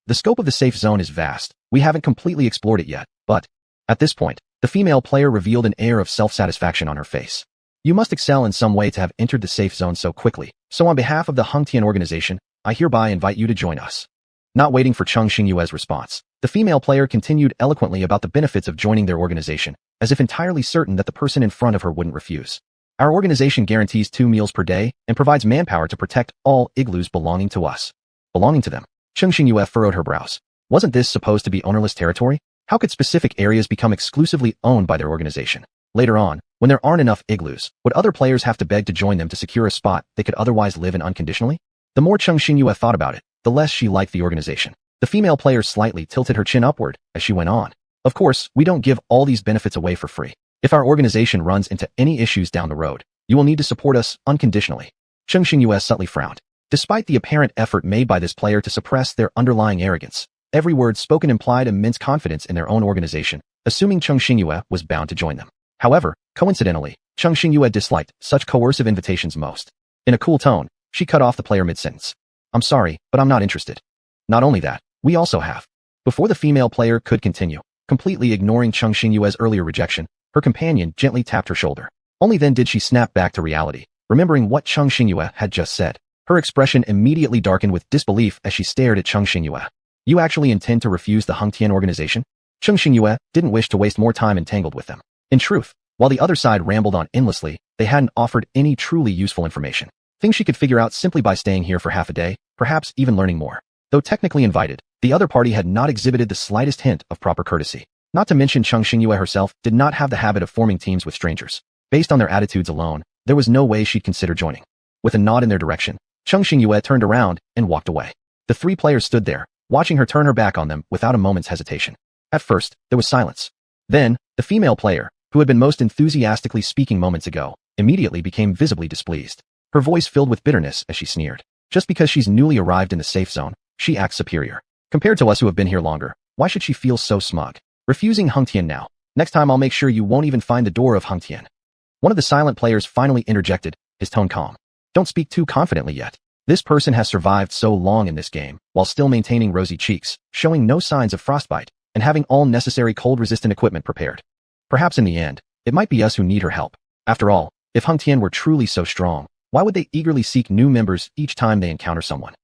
The scope of the safe zone is vast. We haven't completely explored it yet, but at this point, the female player revealed an air of self-satisfaction on her face. You must excel in some way to have entered the safe zone so quickly, so on behalf of the Hengtian organization, I hereby invite you to join us. Not waiting for Cheng Xingyue's response, the female player continued eloquently about the benefits of joining their organization, as if entirely certain that the person in front of her wouldn't refuse. Our organization guarantees 2 meals per day and provides manpower to protect all igloos belonging to us. Belonging to them. Cheng Xingyue furrowed her brows. Wasn't this supposed to be ownerless territory? How could specific areas become exclusively owned by their organization? Later on, when there aren't enough igloos, would other players have to beg to join them to secure a spot they could otherwise live in unconditionally? The more Cheng Xingyue thought about it, the less she liked the organization. The female player slightly tilted her chin upward as she went on. Of course, we don't give all these benefits away for free. If our organization runs into any issues down the road, you will need to support us unconditionally. Cheng Xingyue subtly frowned. Despite the apparent effort made by this player to suppress their underlying arrogance, every word spoken implied immense confidence in their own organization, assuming Cheng Xingyue was bound to join them. However, coincidentally, Cheng Xingyue disliked such coercive invitations most. In a cool tone, she cut off the player mid-sentence. I'm sorry, but I'm not interested. Not only that, we also have. Before the female player could continue, completely ignoring Cheng Xingyue's earlier rejection, her companion gently tapped her shoulder. Only then did she snap back to reality, remembering what Cheng Xingyue had just said. Her expression immediately darkened with disbelief as she stared at Cheng Xingyue. You actually intend to refuse the Hengtian organization? Cheng Xingyue didn't wish to waste more time entangled with them. In truth, while the other side rambled on endlessly, they hadn't offered any truly useful information. Things she could figure out simply by staying here for half a day, perhaps even learning more. Though technically invited, the other party had not exhibited the slightest hint of proper courtesy. Not to mention Cheng Xingyue herself did not have the habit of forming teams with strangers. Based on their attitudes alone, there was no way she'd consider joining. With a nod in their direction, Cheng Xingyue turned around and walked away. The 3 players stood there, watching her turn her back on them without a moment's hesitation. At first, there was silence. Then, the female player, who had been most enthusiastically speaking moments ago, immediately became visibly displeased. Her voice filled with bitterness as she sneered. Just because she's newly arrived in the safe zone, she acts superior. Compared to us who have been here longer, why should she feel so smug? Refusing Hengtian now. Next time I'll make sure you won't even find the door of Hengtian. One of the silent players finally interjected, his tone calm. Don't speak too confidently yet. This person has survived so long in this game, while still maintaining rosy cheeks, showing no signs of frostbite, and having all necessary cold-resistant equipment prepared. Perhaps in the end, it might be us who need her help. After all, if Hengtian were truly so strong, why would they eagerly seek new members each time they encounter someone?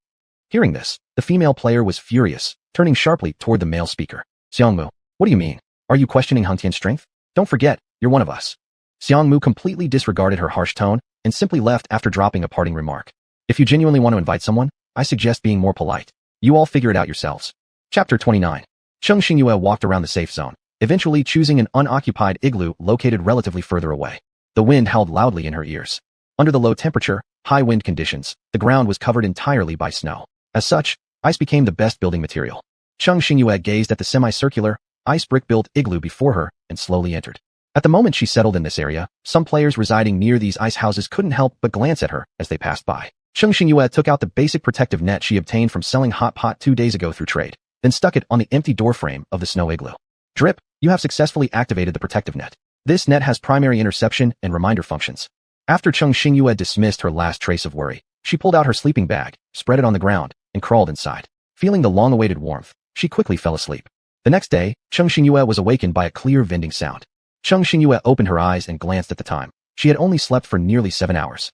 Hearing this, the female player was furious, turning sharply toward the male speaker. Xiangmu, what do you mean? Are you questioning Hengtian's strength? Don't forget, you're one of us. Xiangmu completely disregarded her harsh tone and simply left after dropping a parting remark. If you genuinely want to invite someone, I suggest being more polite. You all figure it out yourselves. Chapter 29. Cheng Xingyue walked around the safe zone, eventually choosing an unoccupied igloo located relatively further away. The wind howled loudly in her ears. Under the low temperature, high wind conditions, the ground was covered entirely by snow. As such, ice became the best building material. Cheng Xingyue gazed at the semicircular, ice brick-built igloo before her and slowly entered. At the moment she settled in this area, some players residing near these ice houses couldn't help but glance at her as they passed by. Cheng Xingyue took out the basic protective net she obtained from selling hot pot 2 days ago through trade, then stuck it on the empty doorframe of the snow igloo. Drip, you have successfully activated the protective net. This net has primary interception and reminder functions. After Cheng Xingyue dismissed her last trace of worry, she pulled out her sleeping bag, spread it on the ground, and crawled inside. Feeling the long-awaited warmth, she quickly fell asleep. The next day, Cheng Xingyue was awakened by a clear vending sound. Cheng Xingyue opened her eyes and glanced at the time. She had only slept for nearly 7 hours.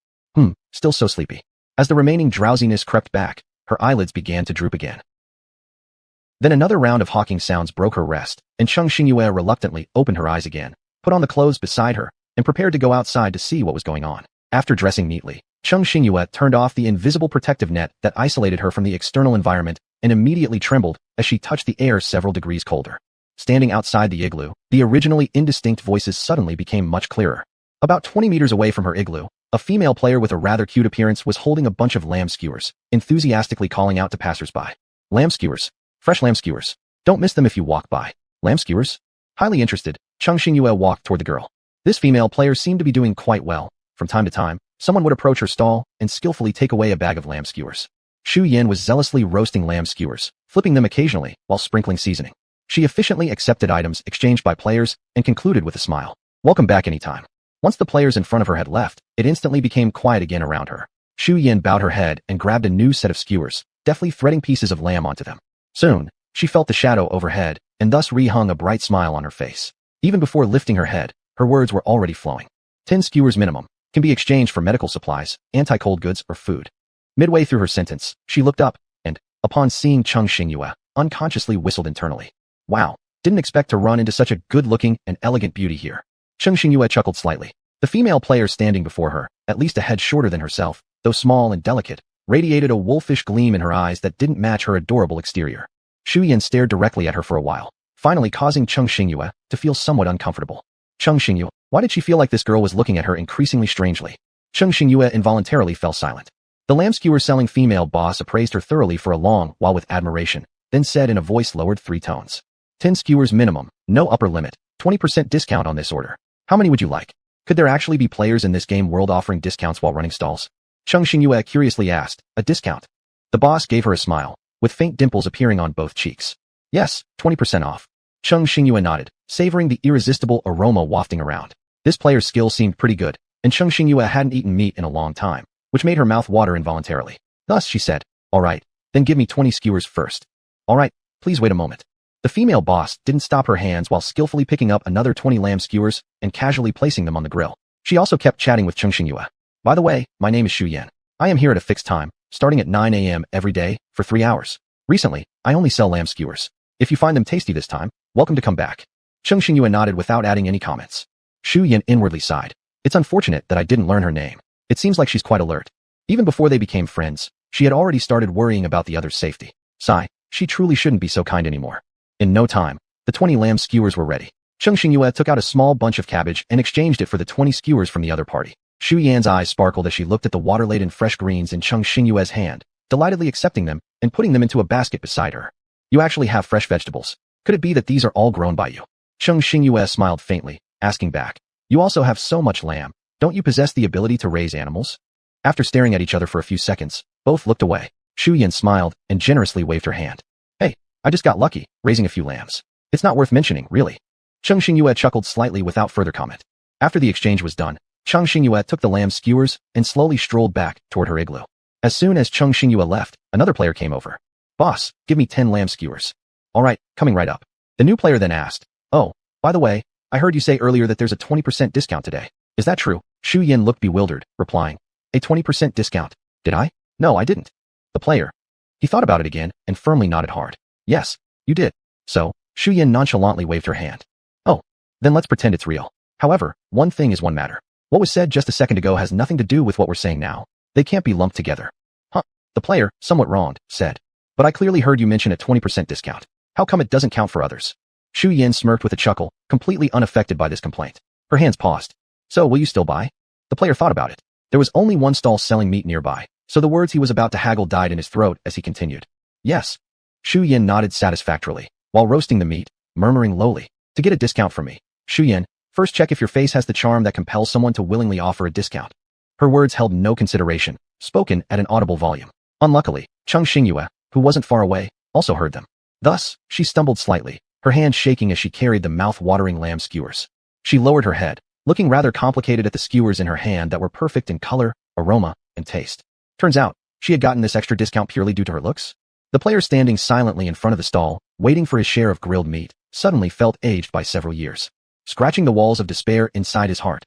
Still so sleepy. As the remaining drowsiness crept back, her eyelids began to droop again. Then another round of hawking sounds broke her rest, and Cheng Xingyue reluctantly opened her eyes again, put on the clothes beside her, and prepared to go outside to see what was going on. After dressing neatly, Cheng Xingyue turned off the invisible protective net that isolated her from the external environment and immediately trembled as she touched the air several degrees colder. Standing outside the igloo, the originally indistinct voices suddenly became much clearer. About 20 meters away from her igloo, A female player with a rather cute appearance was holding a bunch of lamb skewers, enthusiastically calling out to passersby. Lamb skewers. Fresh lamb skewers. Don't miss them if you walk by. Lamb skewers? Highly interested, Chung Xingyue walked toward the girl. This female player seemed to be doing quite well. From time to time, someone would approach her stall and skillfully take away a bag of lamb skewers. Xu Yan was zealously roasting lamb skewers, flipping them occasionally while sprinkling seasoning. She efficiently accepted items exchanged by players and concluded with a smile. Welcome back anytime. Once the players in front of her had left, it instantly became quiet again around her. Xu Yan bowed her head and grabbed a new set of skewers, deftly threading pieces of lamb onto them. Soon, she felt the shadow overhead and thus rehung a bright smile on her face. Even before lifting her head, her words were already flowing. 10 skewers minimum, can be exchanged for medical supplies, anti-cold goods, or food. Midway through her sentence, she looked up and, upon seeing Chung Xingyue, unconsciously whistled internally. Wow, didn't expect to run into such a good-looking and elegant beauty here. Chung Xingyue chuckled slightly. The female player standing before her, at least a head shorter than herself, though small and delicate, radiated a wolfish gleam in her eyes that didn't match her adorable exterior. Xu Yan stared directly at her for a while, finally causing Chung Xingyue to feel somewhat uncomfortable. Chung Xingyue, why did she feel like this girl was looking at her increasingly strangely? Chung Xingyue involuntarily fell silent. The lamb skewer-selling female boss appraised her thoroughly for a long while with admiration, then said in a voice lowered 3 tones. 10 skewers minimum, no upper limit, 20% discount on this order. How many would you like? Could there actually be players in this game world offering discounts while running stalls? Chung Xingyue curiously asked, a discount? The boss gave her a smile, with faint dimples appearing on both cheeks. Yes, 20% off. Chung Xingyue nodded, savoring the irresistible aroma wafting around. This player's skill seemed pretty good, and Chung Xingyue hadn't eaten meat in a long time, which made her mouth water involuntarily. Thus, she said, all right, then give me 20 skewers first. All right, please wait a moment. The female boss didn't stop her hands while skillfully picking up another 20 lamb skewers and casually placing them on the grill. She also kept chatting with Chung Xingyue. By the way, my name is Xu Yan. I am here at a fixed time, starting at 9 a.m. every day, for 3 hours. Recently, I only sell lamb skewers. If you find them tasty this time, welcome to come back. Chung Xingyue nodded without adding any comments. Xu Yan inwardly sighed. It's unfortunate that I didn't learn her name. It seems like she's quite alert. Even before they became friends, she had already started worrying about the other's safety. Sigh, she truly shouldn't be so kind anymore. In no time, the 20 lamb skewers were ready. Chung Xingyue took out a small bunch of cabbage and exchanged it for the 20 skewers from the other party. Xu Yan's eyes sparkled as she looked at the water-laden fresh greens in Chung Xingyue's hand, delightedly accepting them and putting them into a basket beside her. You actually have fresh vegetables. Could it be that these are all grown by you? Chung Xingyue smiled faintly, asking back. You also have so much lamb. Don't you possess the ability to raise animals? After staring at each other for a few seconds, both looked away. Xu Yan smiled and generously waved her hand. Hey, I just got lucky, raising a few lambs. It's not worth mentioning, really. Chung Xingyue chuckled slightly without further comment. After the exchange was done, Chung Xingyue took the lamb skewers and slowly strolled back toward her igloo. As soon as Chung Xingyue left, another player came over. Boss, give me 10 lamb skewers. All right, coming right up. The new player then asked, oh, by the way, I heard you say earlier that there's a 20% discount today. Is that true? Xu Yan looked bewildered, replying, a 20% discount. Did I? No, I didn't. The player. He thought about it again and firmly nodded hard. Yes, you did. So, Xu Yan nonchalantly waved her hand. Oh, then let's pretend it's real. However, one thing is one matter. What was said just a second ago has nothing to do with what we're saying now. They can't be lumped together. Huh. The player, somewhat wronged, said. But I clearly heard you mention a 20% discount. How come it doesn't count for others? Xu Yan smirked with a chuckle, completely unaffected by this complaint. Her hands paused. So, will you still buy? The player thought about it. There was only one stall selling meat nearby, so the words he was about to haggle died in his throat as he continued. Yes. Xu Yan nodded satisfactorily, while roasting the meat, murmuring lowly, to get a discount from me. Xu Yan, first check if your face has the charm that compels someone to willingly offer a discount. Her words held no consideration, spoken at an audible volume. Unluckily, Chung Xingyue, who wasn't far away, also heard them. Thus, she stumbled slightly, her hand shaking as she carried the mouth-watering lamb skewers. She lowered her head, looking rather complicated at the skewers in her hand that were perfect in color, aroma, and taste. Turns out, she had gotten this extra discount purely due to her looks. The player standing silently in front of the stall, waiting for his share of grilled meat, suddenly felt aged by several years. Scratching the walls of despair inside his heart.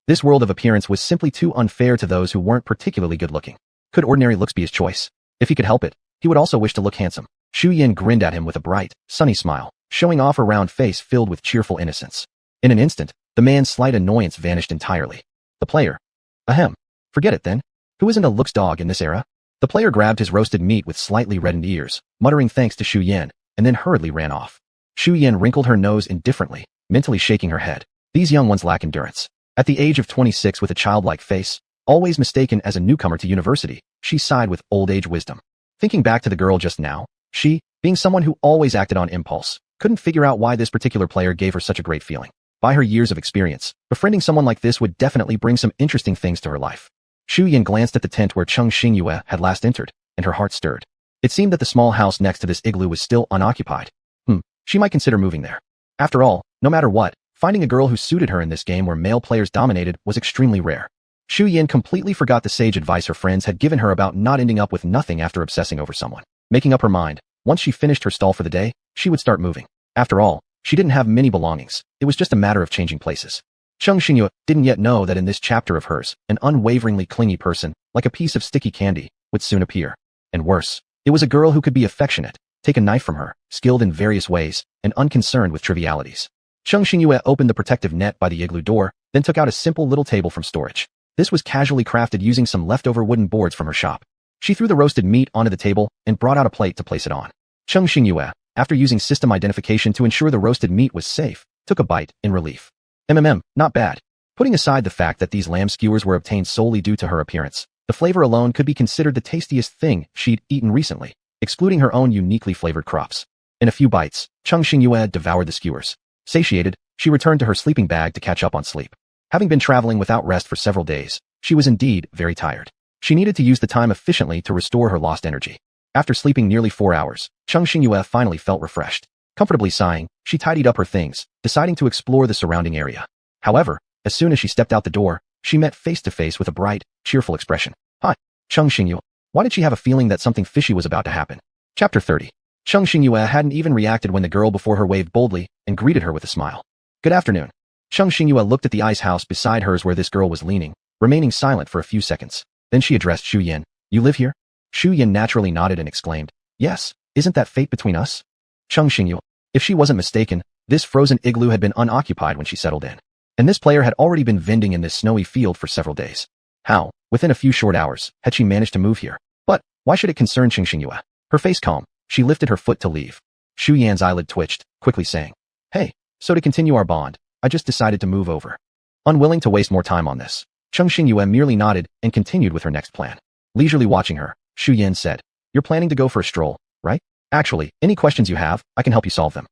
This world of appearance was simply too unfair to those who weren't particularly good-looking. Could ordinary looks be his choice? If he could help it, he would also wish to look handsome. Xu Yan grinned at him with a bright, sunny smile, showing off a round face filled with cheerful innocence. In an instant, the man's slight annoyance vanished entirely. The player. Ahem. Forget it then. Who isn't a looks dog in this era? The player grabbed his roasted meat with slightly reddened ears, muttering thanks to Xu Yan, and then hurriedly ran off. Xu Yan wrinkled her nose indifferently, mentally shaking her head. These young ones lack endurance. At the age of 26 with a childlike face, Always mistaken as a newcomer to university, she sighed with old age wisdom. Thinking back to the girl just now, she, being someone who always acted on impulse, couldn't figure out why this particular player gave her such a great feeling. By her years of experience, befriending someone like this would definitely bring some interesting things to her life. Xu Yin glanced at the tent where Cheng Xingyue had last entered, and her heart stirred. It seemed that the small house next to this igloo was still unoccupied. She might consider moving there. After all, no matter what, finding a girl who suited her in this game where male players dominated was extremely rare. Xu Yin completely forgot the sage advice her friends had given her about not ending up with nothing after obsessing over someone. Making up her mind, once she finished her stall for the day, she would start moving. After all, she didn't have many belongings. It was just a matter of changing places. Cheng Xingyue didn't yet know that in this chapter of hers, an unwaveringly clingy person, like a piece of sticky candy, would soon appear. And worse, it was a girl who could be affectionate, take a knife from her, skilled in various ways, and unconcerned with trivialities. Cheng Xingyue opened the protective net by the igloo door, then took out a simple little table from storage. This was casually crafted using some leftover wooden boards from her shop. She threw the roasted meat onto the table and brought out a plate to place it on. Cheng Xingyue, after using system identification to ensure the roasted meat was safe, took a bite in relief. Not bad. Putting aside the fact that these lamb skewers were obtained solely due to her appearance, the flavor alone could be considered the tastiest thing she'd eaten recently, excluding her own uniquely flavored crops. In a few bites, Cheng Xingyue devoured the skewers. Satiated, she returned to her sleeping bag to catch up on sleep. Having been traveling without rest for several days, she was indeed very tired. She needed to use the time efficiently to restore her lost energy. After sleeping nearly 4 hours, Cheng Xingyue finally felt refreshed. Comfortably sighing, she tidied up her things, deciding to explore the surrounding area. However, as soon as she stepped out the door, she met face to face with a bright, cheerful expression. Hi, Cheng Xingyue. Why did she have a feeling that something fishy was about to happen? Chapter 30. Cheng Xingyue hadn't even reacted when the girl before her waved boldly and greeted her with a smile. Good afternoon. Cheng Xingyue looked at the ice house beside hers where this girl was leaning, remaining silent for a few seconds. Then she addressed Xu Yin. You live here? Xu Yin naturally nodded and exclaimed, Yes, isn't that fate between us? Cheng Xingyue. If she wasn't mistaken, this frozen igloo had been unoccupied when she settled in. And this player had already been vending in this snowy field for several days. How, within a few short hours, had she managed to move here? But, why should it concern Cheng Xingyue? Her face calm, she lifted her foot to leave. Xu Yan's eyelid twitched, quickly saying, Hey, so to continue our bond, I just decided to move over. Unwilling to waste more time on this, Cheng Xingyue merely nodded and continued with her next plan. Leisurely watching her, Xu Yan said, You're planning to go for a stroll, right? Actually, any questions you have, I can help you solve them.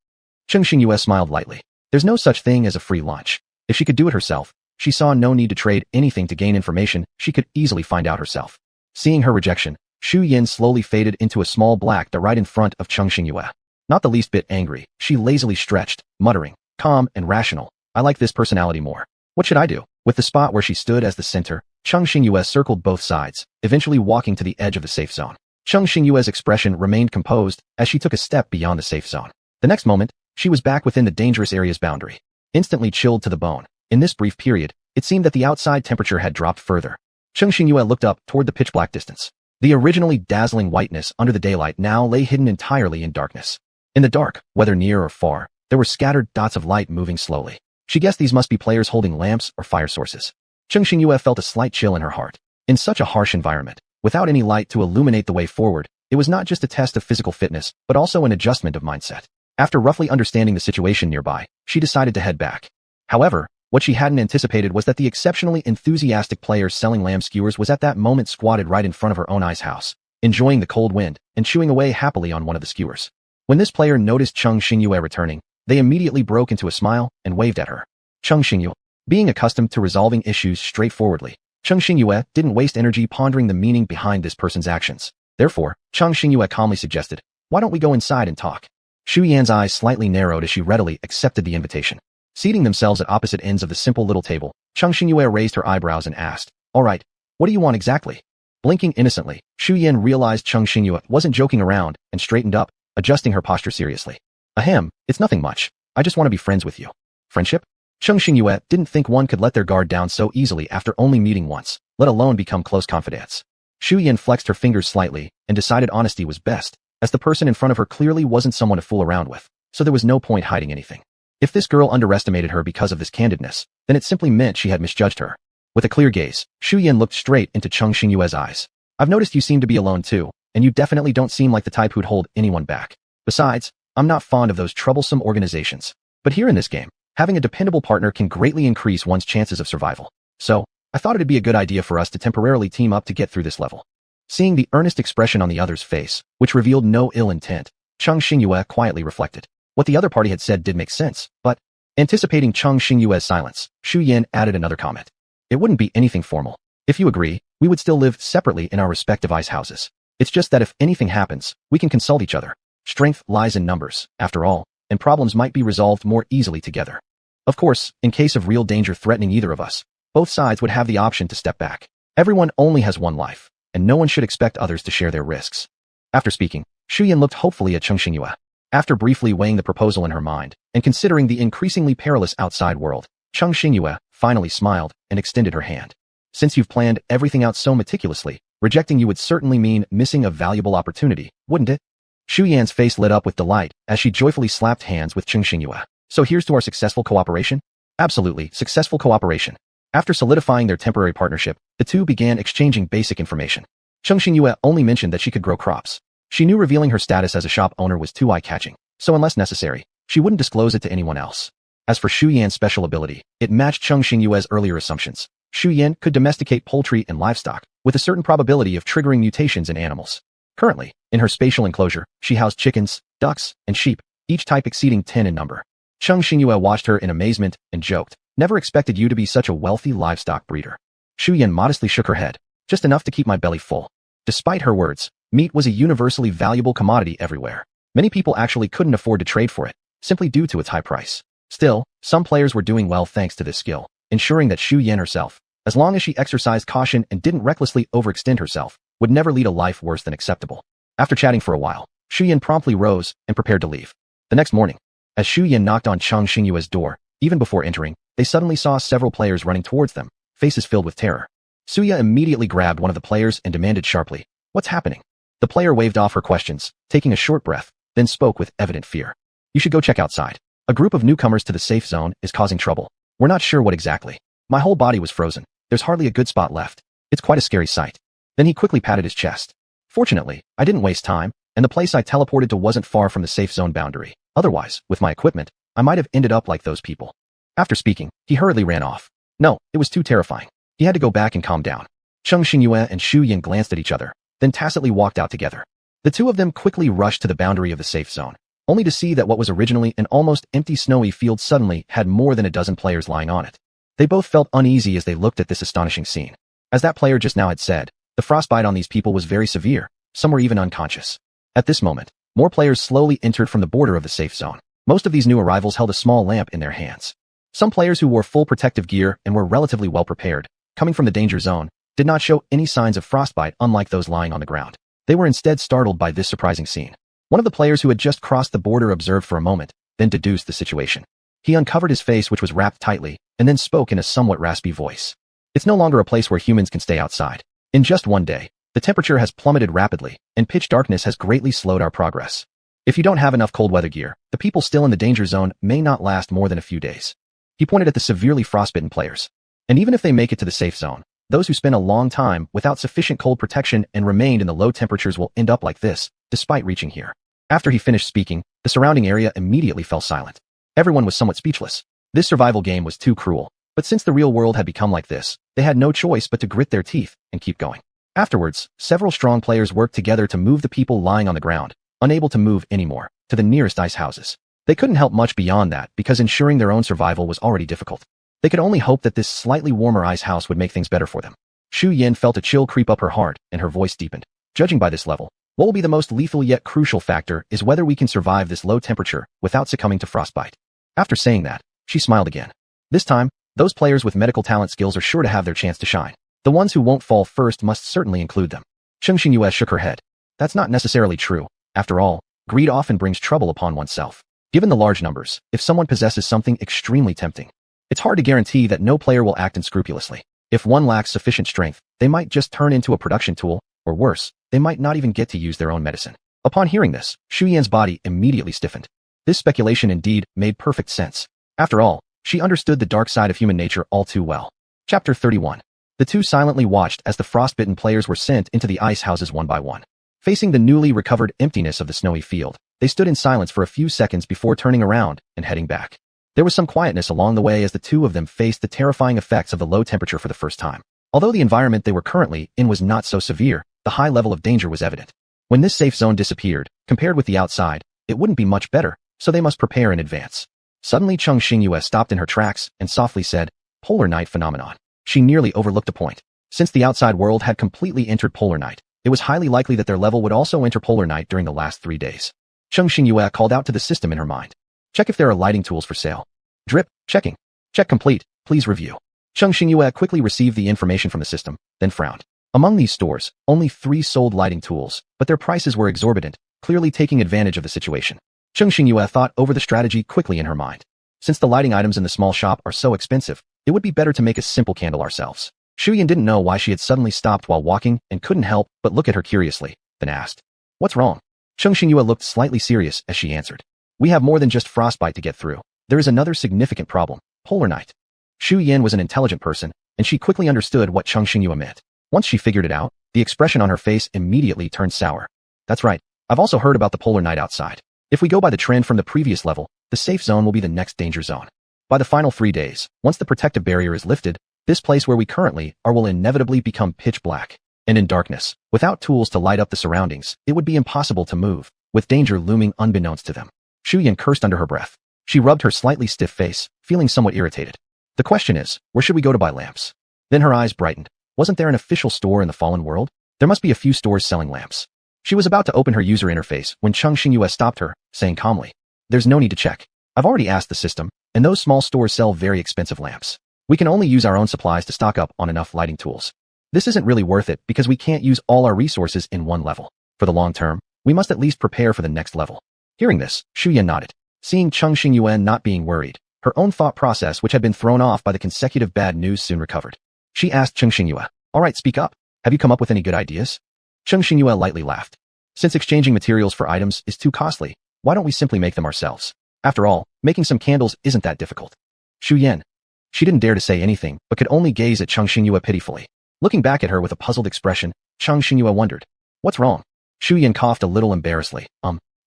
Cheng Xingyue smiled lightly. There's no such thing as a free lunch. If she could do it herself, she saw no need to trade anything to gain information she could easily find out herself. Seeing her rejection, Xu Yin slowly faded into a small black dot right in front of Cheng Xingyue. Not the least bit angry, she lazily stretched, muttering, calm and rational. I like this personality more. What should I do? With the spot where she stood as the center, Cheng Xingyue circled both sides, eventually walking to the edge of the safe zone. Cheng Xingyue's expression remained composed as she took a step beyond the safe zone. The next moment, she was back within the dangerous area's boundary. Instantly chilled to the bone. In this brief period, it seemed that the outside temperature had dropped further. Cheng Xingyue looked up toward the pitch-black distance. The originally dazzling whiteness under the daylight now lay hidden entirely in darkness. In the dark, whether near or far, there were scattered dots of light moving slowly. She guessed these must be players holding lamps or fire sources. Cheng Xingyue felt a slight chill in her heart. In such a harsh environment, without any light to illuminate the way forward, it was not just a test of physical fitness, but also an adjustment of mindset. After roughly understanding the situation nearby, she decided to head back. However, what she hadn't anticipated was that the exceptionally enthusiastic player selling lamb skewers was at that moment squatted right in front of her own ice house, enjoying the cold wind and chewing away happily on one of the skewers. When this player noticed Cheng Xingyue returning, they immediately broke into a smile and waved at her. Cheng Xingyue, being accustomed to resolving issues straightforwardly, Cheng Xingyue didn't waste energy pondering the meaning behind this person's actions. Therefore, Cheng Xingyue calmly suggested, Why don't we go inside and talk? Xu Yan's eyes slightly narrowed as she readily accepted the invitation. Seating themselves at opposite ends of the simple little table, Cheng Xingyue raised her eyebrows and asked, All right, what do you want exactly? Blinking innocently, Xu Yan realized Cheng Xingyue wasn't joking around and straightened up, adjusting her posture seriously. Ahem, it's nothing much. I just want to be friends with you. Friendship? Cheng Xingyue didn't think one could let their guard down so easily after only meeting once, let alone become close confidants. Xu Yan flexed her fingers slightly and decided honesty was best, as the person in front of her clearly wasn't someone to fool around with, so there was no point hiding anything. If this girl underestimated her because of this candidness, then it simply meant she had misjudged her. With a clear gaze, Xu Yan looked straight into Cheng Xingyue's eyes. I've noticed you seem to be alone too, and you definitely don't seem like the type who'd hold anyone back. Besides, I'm not fond of those troublesome organizations. But here in this game, having a dependable partner can greatly increase one's chances of survival. So, I thought it'd be a good idea for us to temporarily team up to get through this level. Seeing the earnest expression on the other's face, which revealed no ill intent, Cheng Xingyue quietly reflected. What the other party had said did make sense, but anticipating Cheng Xingyue's silence, Xu Yan added another comment. It wouldn't be anything formal. If you agree, we would still live separately in our respective ice houses. It's just that if anything happens, we can consult each other. Strength lies in numbers, after all, and problems might be resolved more easily together. Of course, in case of real danger threatening either of us, both sides would have the option to step back. Everyone only has one life, and no one should expect others to share their risks. After speaking, Xu Yan looked hopefully at Cheng Xingyue. After briefly weighing the proposal in her mind, and considering the increasingly perilous outside world, Cheng Xingyue finally smiled and extended her hand. Since you've planned everything out so meticulously, rejecting you would certainly mean missing a valuable opportunity, wouldn't it? Xu Yan's face lit up with delight as she joyfully slapped hands with Cheng Xingyue. So here's to our successful cooperation? Absolutely, successful cooperation. After solidifying their temporary partnership, the two began exchanging basic information. Cheng Xingyue only mentioned that she could grow crops. She knew revealing her status as a shop owner was too eye-catching, so unless necessary, she wouldn't disclose it to anyone else. As for Xu Yan's special ability, it matched Cheng Xingyue's earlier assumptions. Xu Yan could domesticate poultry and livestock, with a certain probability of triggering mutations in animals. Currently, in her spatial enclosure, she housed chickens, ducks, and sheep, each type exceeding 10 in number. Cheng Xingyue watched her in amazement and joked, "Never expected you to be such a wealthy livestock breeder." Xu Yan modestly shook her head, "Just enough to keep my belly full." Despite her words, meat was a universally valuable commodity everywhere. Many people actually couldn't afford to trade for it, simply due to its high price. Still, some players were doing well thanks to this skill, ensuring that Xu Yan herself, as long as she exercised caution and didn't recklessly overextend herself, would never lead a life worse than acceptable. After chatting for a while, Xu Yan promptly rose and prepared to leave. The next morning, as Xu Yan knocked on Cheng Xingyue's door, even before entering, they suddenly saw several players running towards them, faces filled with terror. Suya immediately grabbed one of the players and demanded sharply, "What's happening?" The player waved off her questions, taking a short breath, then spoke with evident fear. "You should go check outside. A group of newcomers to the safe zone is causing trouble. We're not sure what exactly. My whole body was frozen. There's hardly a good spot left. It's quite a scary sight." Then he quickly patted his chest. "Fortunately, I didn't waste time, and the place I teleported to wasn't far from the safe zone boundary. Otherwise, with my equipment, I might have ended up like those people." After speaking, he hurriedly ran off. No, it was too terrifying. He had to go back and calm down. Cheng Xingyue and Xu Yan glanced at each other, then tacitly walked out together. The two of them quickly rushed to the boundary of the safe zone, only to see that what was originally an almost empty snowy field suddenly had more than a dozen players lying on it. They both felt uneasy as they looked at this astonishing scene. As that player just now had said, the frostbite on these people was very severe, some were even unconscious. At this moment, more players slowly entered from the border of the safe zone. Most of these new arrivals held a small lamp in their hands. Some players who wore full protective gear and were relatively well prepared, coming from the danger zone, did not show any signs of frostbite unlike those lying on the ground. They were instead startled by this surprising scene. One of the players who had just crossed the border observed for a moment, then deduced the situation. He uncovered his face, which was wrapped tightly, and then spoke in a somewhat raspy voice. "It's no longer a place where humans can stay outside. In just one day, the temperature has plummeted rapidly, and pitch darkness has greatly slowed our progress. If you don't have enough cold weather gear, the people still in the danger zone may not last more than a few days." He pointed at the severely frostbitten players. "And even if they make it to the safe zone, those who spend a long time without sufficient cold protection and remained in the low temperatures will end up like this, despite reaching here." After he finished speaking, the surrounding area immediately fell silent. Everyone was somewhat speechless. This survival game was too cruel, but since the real world had become like this, they had no choice but to grit their teeth and keep going. Afterwards, several strong players worked together to move the people lying on the ground, unable to move anymore, to the nearest ice houses. They couldn't help much beyond that because ensuring their own survival was already difficult. They could only hope that this slightly warmer ice house would make things better for them. Xu Yan felt a chill creep up her heart, and her voice deepened. "Judging by this level, what will be the most lethal yet crucial factor is whether we can survive this low temperature without succumbing to frostbite." After saying that, she smiled again. This time, those players with medical talent skills are sure to have their chance to shine. The ones who won't fall first must certainly include them. Cheng Xingyue shook her head. "That's not necessarily true. After all, greed often brings trouble upon oneself. Given the large numbers, if someone possesses something extremely tempting, it's hard to guarantee that no player will act unscrupulously. If one lacks sufficient strength, they might just turn into a production tool, or worse, they might not even get to use their own medicine." Upon hearing this, Xu Yan's body immediately stiffened. This speculation indeed made perfect sense. After all, she understood the dark side of human nature all too well. Chapter 31. The two silently watched as the frostbitten players were sent into the ice houses one by one. Facing the newly recovered emptiness of the snowy field, they stood in silence for a few seconds before turning around and heading back. There was some quietness along the way as the two of them faced the terrifying effects of the low temperature for the first time. Although the environment they were currently in was not so severe, the high level of danger was evident. When this safe zone disappeared, compared with the outside, it wouldn't be much better, so they must prepare in advance. Suddenly Cheng Xingyue stopped in her tracks and softly said, "Polar night phenomenon." She nearly overlooked a point. Since the outside world had completely entered polar night, it was highly likely that their level would also enter polar night during the last 3 days. Cheng Xingyue called out to the system in her mind. "Check if there are lighting tools for sale." Drip, checking. Check complete, please review. Cheng Xingyue quickly received the information from the system, then frowned. Among these stores, only 3 sold lighting tools, but their prices were exorbitant, clearly taking advantage of the situation. Cheng Xingyue thought over the strategy quickly in her mind. Since the lighting items in the small shop are so expensive, it would be better to make a simple candle ourselves. Shuyan didn't know why she had suddenly stopped while walking and couldn't help but look at her curiously, then asked, "What's wrong?" Cheng Xingyue looked slightly serious as she answered, "We have more than just frostbite to get through. There is another significant problem, polar night." Shu Yan was an intelligent person, and she quickly understood what Cheng Xingyue meant. Once she figured it out, the expression on her face immediately turned sour. "That's right. I've also heard about the polar night outside. If we go by the trend from the previous level, the safe zone will be the next danger zone. By the final 3 days, once the protective barrier is lifted, this place where we currently are will inevitably become pitch black. And in darkness, without tools to light up the surroundings, it would be impossible to move, with danger looming unbeknownst to them." Shu Yan cursed under her breath. She rubbed her slightly stiff face, feeling somewhat irritated. "The question is, where should we go to buy lamps?" Then her eyes brightened. Wasn't there an official store in the fallen world? There must be a few stores selling lamps. She was about to open her user interface when Cheng Xingyue stopped her, saying calmly, "There's no need to check. I've already asked the system, and those small stores sell very expensive lamps. We can only use our own supplies to stock up on enough lighting tools. This isn't really worth it because we can't use all our resources in one level. For the long term, we must at least prepare for the next level." Hearing this, Shu Yan nodded. Seeing Cheng Xingyue not being worried, her own thought process which had been thrown off by the consecutive bad news soon recovered. She asked Cheng Xingyue, "All right, speak up. Have you come up with any good ideas?" Cheng Xingyue lightly laughed. "Since exchanging materials for items is too costly, why don't we simply make them ourselves? After all, making some candles isn't that difficult." Shu Yan. She didn't dare to say anything, but could only gaze at Cheng Xingyue pitifully. Looking back at her with a puzzled expression, Cheng Xingyue wondered, "What's wrong?" Shu Yan coughed a little embarrassedly.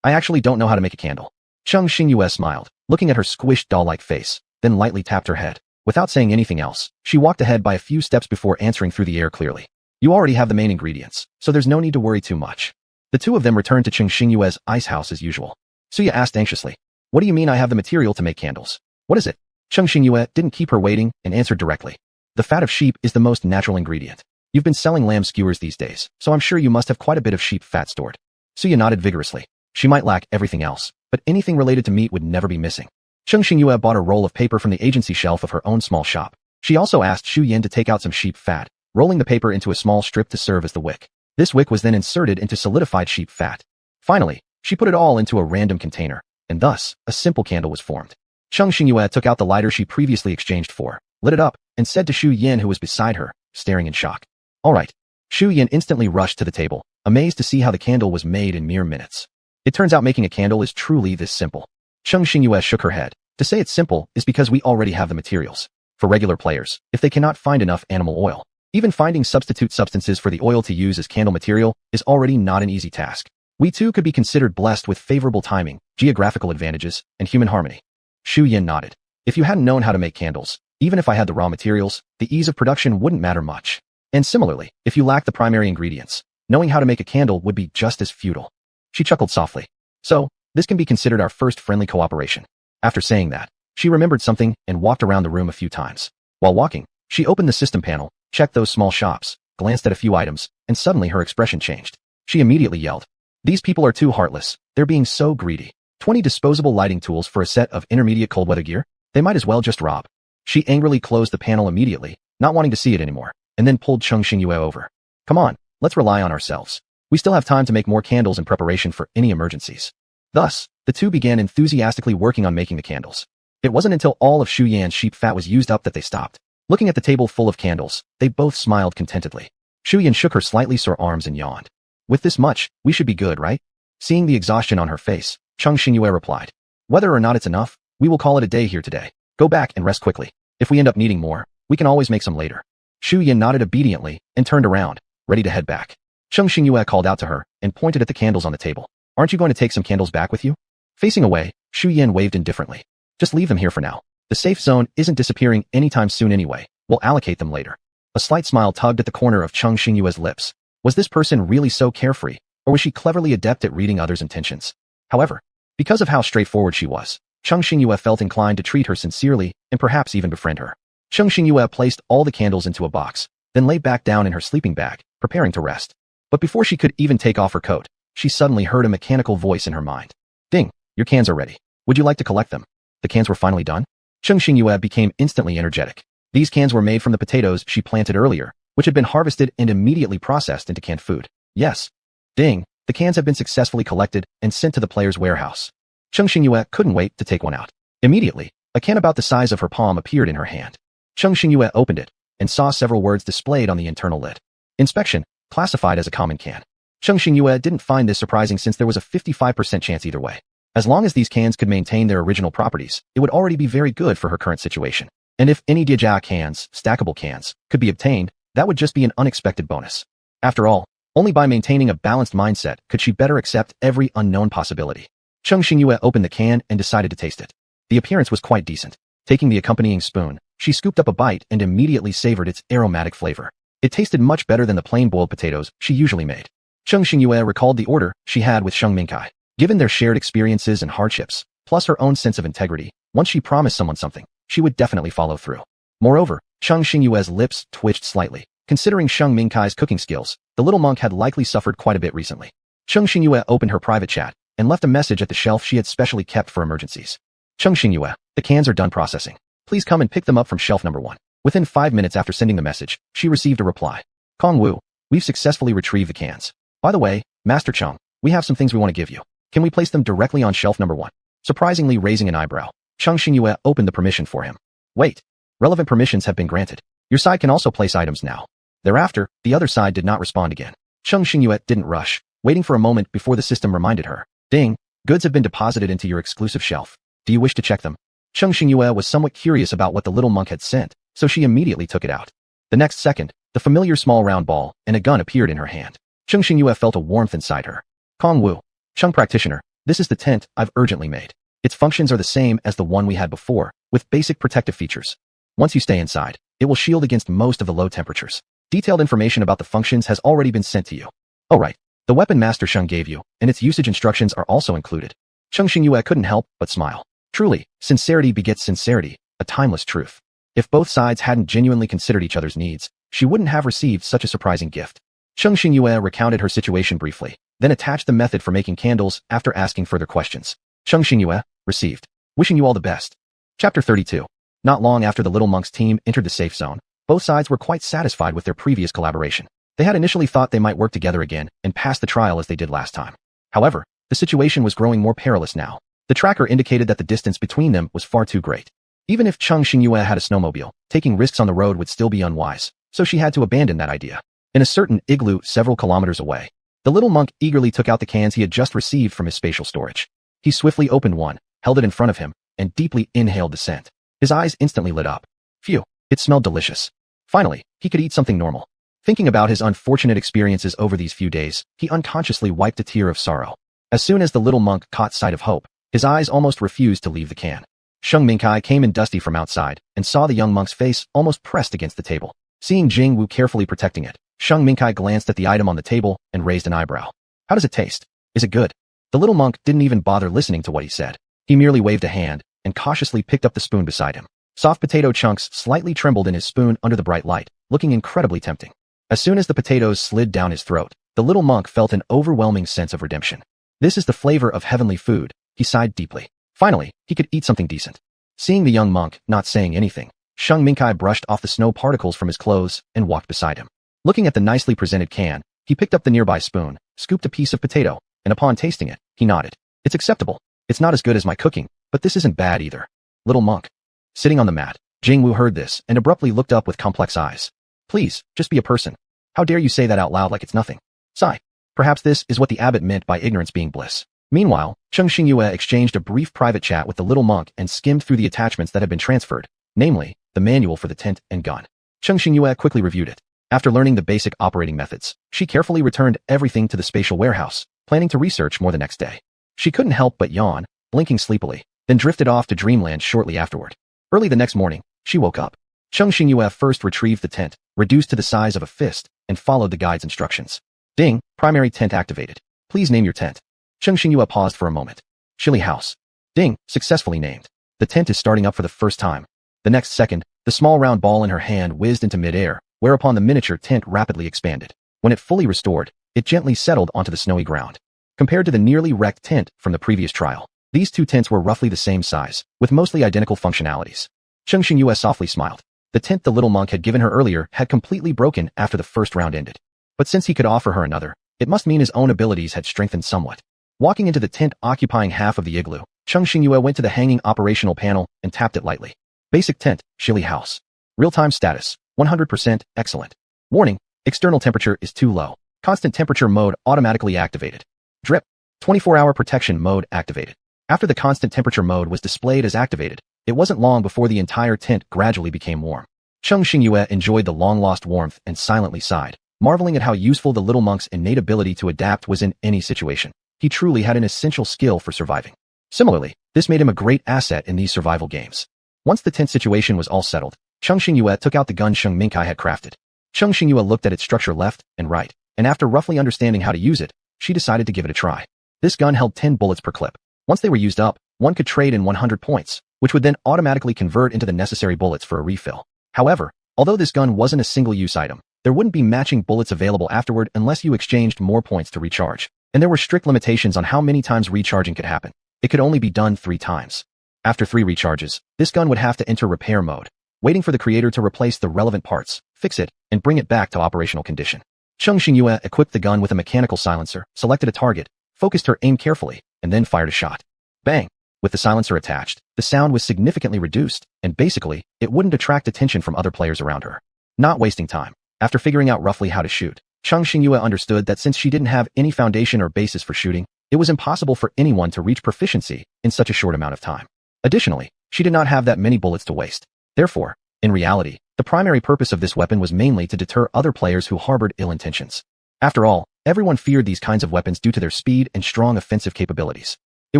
I actually don't know how to make a candle." Cheng Xingyue smiled, looking at her squished doll-like face, then lightly tapped her head. Without saying anything else, she walked ahead by a few steps before answering through the air clearly. "You already have the main ingredients, so there's no need to worry too much." The two of them returned to Cheng Xingyue's ice house as usual. Suya asked anxiously, "What do you mean I have the material to make candles? What is it?" Cheng Xingyue didn't keep her waiting and answered directly. "The fat of sheep is the most natural ingredient. You've been selling lamb skewers these days, so I'm sure you must have quite a bit of sheep fat stored." Suya nodded vigorously. She might lack everything else, but anything related to meat would never be missing. Cheng Xingyue bought a roll of paper from the agency shelf of her own small shop. She also asked Shu Yan to take out some sheep fat, rolling the paper into a small strip to serve as the wick. This wick was then inserted into solidified sheep fat. Finally, she put it all into a random container, and thus, a simple candle was formed. Cheng Xingyue took out the lighter she previously exchanged for, lit it up, and said to Shu Yan who was beside her, staring in shock, "All right." Shu Yan instantly rushed to the table, amazed to see how the candle was made in mere minutes. It turns out making a candle is truly this simple. Cheng Xingyue shook her head. To say it's simple is because we already have the materials. For regular players, if they cannot find enough animal oil, even finding substitute substances for the oil to use as candle material is already not an easy task. We too could be considered blessed with favorable timing, geographical advantages, and human harmony. Shu Yan nodded. "If you hadn't known how to make candles, even if I had the raw materials, the ease of production wouldn't matter much. And similarly, if you lack the primary ingredients, knowing how to make a candle would be just as futile." She chuckled softly. "So, this can be considered our first friendly cooperation." After saying that, she remembered something and walked around the room a few times. While walking, she opened the system panel, checked those small shops, glanced at a few items, and suddenly her expression changed. She immediately yelled, "These people are too heartless. They're being so greedy. 20 disposable lighting tools for a set of intermediate cold weather gear? They might as well just rob." She angrily closed the panel immediately, not wanting to see it anymore, and then pulled Cheng Xingyue over. "Come on, let's rely on ourselves. We still have time to make more candles in preparation for any emergencies." Thus, the two began enthusiastically working on making the candles. It wasn't until all of Shu Yan's sheep fat was used up that they stopped. Looking at the table full of candles, they both smiled contentedly. Shu Yan shook her slightly sore arms and yawned. "With this much, we should be good, right?" Seeing the exhaustion on her face, Cheng Xingyue replied, "Whether or not it's enough, we will call it a day here today. Go back and rest quickly. If we end up needing more, we can always make some later." Shu Yan nodded obediently and turned around, ready to head back. Cheng Xingyue called out to her and pointed at the candles on the table. "Aren't you going to take some candles back with you?" Facing away, Shu Yan waved indifferently. Just leave them here for now. The safe zone isn't disappearing anytime soon anyway. We'll allocate them later. A slight smile tugged at the corner of Cheng Xingyue's lips. Was this person really so carefree, or was she cleverly adept at reading others' intentions? However, because of how straightforward she was, Cheng Xingyue felt inclined to treat her sincerely and perhaps even befriend her. Cheng Xingyue placed all the candles into a box, then lay back down in her sleeping bag, preparing to rest. But before she could even take off her coat, she suddenly heard a mechanical voice in her mind. Ding, your cans are ready. Would you like to collect them? The cans were finally done? Cheng Xingyue became instantly energetic. These cans were made from the potatoes she planted earlier, which had been harvested and immediately processed into canned food. Yes. Ding, the cans have been successfully collected and sent to the player's warehouse. Cheng Xingyue couldn't wait to take one out. Immediately, a can about the size of her palm appeared in her hand. Cheng Xingyue opened it and saw several words displayed on the internal lid. Inspection, classified as a common can. Cheng Xingyue didn't find this surprising since there was a 55% chance either way. As long as these cans could maintain their original properties, it would already be very good for her current situation. And if any Diajia cans, stackable cans, could be obtained, that would just be an unexpected bonus. After all, only by maintaining a balanced mindset could she better accept every unknown possibility. Cheng Xingyue opened the can and decided to taste it. The appearance was quite decent. Taking the accompanying spoon, she scooped up a bite and immediately savored its aromatic flavor. It tasted much better than the plain boiled potatoes she usually made. Cheng Xingyue recalled the order she had with Sheng Mingkai. Given their shared experiences and hardships, plus her own sense of integrity, once she promised someone something, she would definitely follow through. Moreover, Cheng Xingyue's lips twitched slightly. Considering Sheng Mingkai's cooking skills, the little monk had likely suffered quite a bit recently. Cheng Xingyue opened her private chat and left a message at the shelf she had specially kept for emergencies. Cheng Xingyue, the cans are done processing. Please come and pick them up from shelf number 1. Within 5 minutes after sending the message, she received a reply. Kong Wu, we've successfully retrieved the cans. By the way, Master Cheng, we have some things we want to give you. Can we place them directly on shelf number 1? Surprisingly raising an eyebrow, Cheng Xingyue opened the permission for him. Wait. Relevant permissions have been granted. Your side can also place items now. Thereafter, the other side did not respond again. Cheng Xingyue didn't rush, waiting for a moment before the system reminded her. Ding, goods have been deposited into your exclusive shelf. Do you wish to check them? Cheng Xingyue was somewhat curious about what the little monk had sent, so she immediately took it out. The next second, the familiar small round ball and a gun appeared in her hand. Cheng Xingyue felt a warmth inside her. Kong Wu, Cheng practitioner, this is the tent I've urgently made. Its functions are the same as the one we had before, with basic protective features. Once you stay inside, it will shield against most of the low temperatures. Detailed information about the functions has already been sent to you. Oh right, the weapon Master Sheng gave you, and its usage instructions are also included. Cheng Xingyue couldn't help but smile. Truly, sincerity begets sincerity, a timeless truth. If both sides hadn't genuinely considered each other's needs, she wouldn't have received such a surprising gift. Cheng Xingyue recounted her situation briefly, then attached the method for making candles after asking further questions. Cheng Xingyue, received. Wishing you all the best. Chapter 32. Not long after the little monk's team entered the safe zone, both sides were quite satisfied with their previous collaboration. They had initially thought they might work together again and pass the trial as they did last time. However, the situation was growing more perilous now. The tracker indicated that the distance between them was far too great. Even if Cheng Xingyue had a snowmobile, taking risks on the road would still be unwise, so she had to abandon that idea. In a certain igloo several kilometers away, the little monk eagerly took out the cans he had just received from his spatial storage. He swiftly opened one, held it in front of him, and deeply inhaled the scent. His eyes instantly lit up. Phew, it smelled delicious. Finally, he could eat something normal. Thinking about his unfortunate experiences over these few days, he unconsciously wiped a tear of sorrow. As soon as the little monk caught sight of hope, his eyes almost refused to leave the can. Sheng Mingkai came in dusty from outside and saw the young monk's face almost pressed against the table. Seeing Jing Wu carefully protecting it, Sheng Mingkai glanced at the item on the table and raised an eyebrow. How does it taste? Is it good? The little monk didn't even bother listening to what he said. He merely waved a hand and cautiously picked up the spoon beside him. Soft potato chunks slightly trembled in his spoon under the bright light, looking incredibly tempting. As soon as the potatoes slid down his throat, the little monk felt an overwhelming sense of redemption. This is the flavor of heavenly food, he sighed deeply. Finally, he could eat something decent. Seeing the young monk not saying anything, Sheng Mingkai brushed off the snow particles from his clothes and walked beside him. Looking at the nicely presented can, he picked up the nearby spoon, scooped a piece of potato, and upon tasting it, he nodded. It's acceptable. It's not as good as my cooking, but this isn't bad either. Little monk. Sitting on the mat, Jing Wu heard this and abruptly looked up with complex eyes. Please, just be a person. How dare you say that out loud like it's nothing? Sigh. Perhaps this is what the abbot meant by ignorance being bliss. Meanwhile, Cheng Xingyue exchanged a brief private chat with the little monk and skimmed through the attachments that had been transferred, namely, the manual for the tent and gun. Cheng Xingyue quickly reviewed it. After learning the basic operating methods, she carefully returned everything to the spatial warehouse, planning to research more the next day. She couldn't help but yawn, blinking sleepily. then drifted off to dreamland shortly afterward. Early the next morning, she woke up. Cheng Xingyue first retrieved the tent, reduced to the size of a fist, and followed the guide's instructions. Ding, primary tent activated. Please name your tent. Cheng Xingyue paused for a moment. Chili House. Ding, successfully named. The tent is starting up for the first time. The next second, the small round ball in her hand whizzed into midair, whereupon the miniature tent rapidly expanded. When it fully restored, it gently settled onto the snowy ground. Compared to the nearly wrecked tent from the previous trial, these two tents were roughly the same size, with mostly identical functionalities. Cheng Xingyue softly smiled. The tent the little monk had given her earlier had completely broken after the first round ended. But since he could offer her another, it must mean his own abilities had strengthened somewhat. Walking into the tent occupying half of the igloo, Cheng Xingyue went to the hanging operational panel and tapped it lightly. Basic tent, Chili House. Real-time status, 100%, excellent. Warning, external temperature is too low. Constant temperature mode automatically activated. Drip, 24-hour protection mode activated. After the constant temperature mode was displayed as activated, it wasn't long before the entire tent gradually became warm. Cheng Xingyue enjoyed the long-lost warmth and silently sighed, marveling at how useful the little monk's innate ability to adapt was in any situation. He truly had an essential skill for surviving. Similarly, this made him a great asset in these survival games. Once the tent situation was all settled, Cheng Xingyue took out the gun Sheng Mingkai had crafted. Cheng Xingyue looked at its structure left and right, and after roughly understanding how to use it, she decided to give it a try. This gun held 10 bullets per clip. Once they were used up, one could trade in 100 points, which would then automatically convert into the necessary bullets for a refill. However, although this gun wasn't a single-use item, there wouldn't be matching bullets available afterward unless you exchanged more points to recharge, and there were strict limitations on how many times recharging could happen. It could only be done 3 times. After 3 recharges, this gun would have to enter repair mode, waiting for the creator to replace the relevant parts, fix it, and bring it back to operational condition. Cheng Xingyue equipped the gun with a mechanical silencer, selected a target, focused her aim carefully, and then fired a shot. Bang! With the silencer attached, the sound was significantly reduced, and basically, it wouldn't attract attention from other players around her. Not wasting time. After figuring out roughly how to shoot, Cheng Xingyue understood that since she didn't have any foundation or basis for shooting, it was impossible for anyone to reach proficiency in such a short amount of time. Additionally, she did not have that many bullets to waste. Therefore, in reality, the primary purpose of this weapon was mainly to deter other players who harbored ill intentions. After all, everyone feared these kinds of weapons due to their speed and strong offensive capabilities. It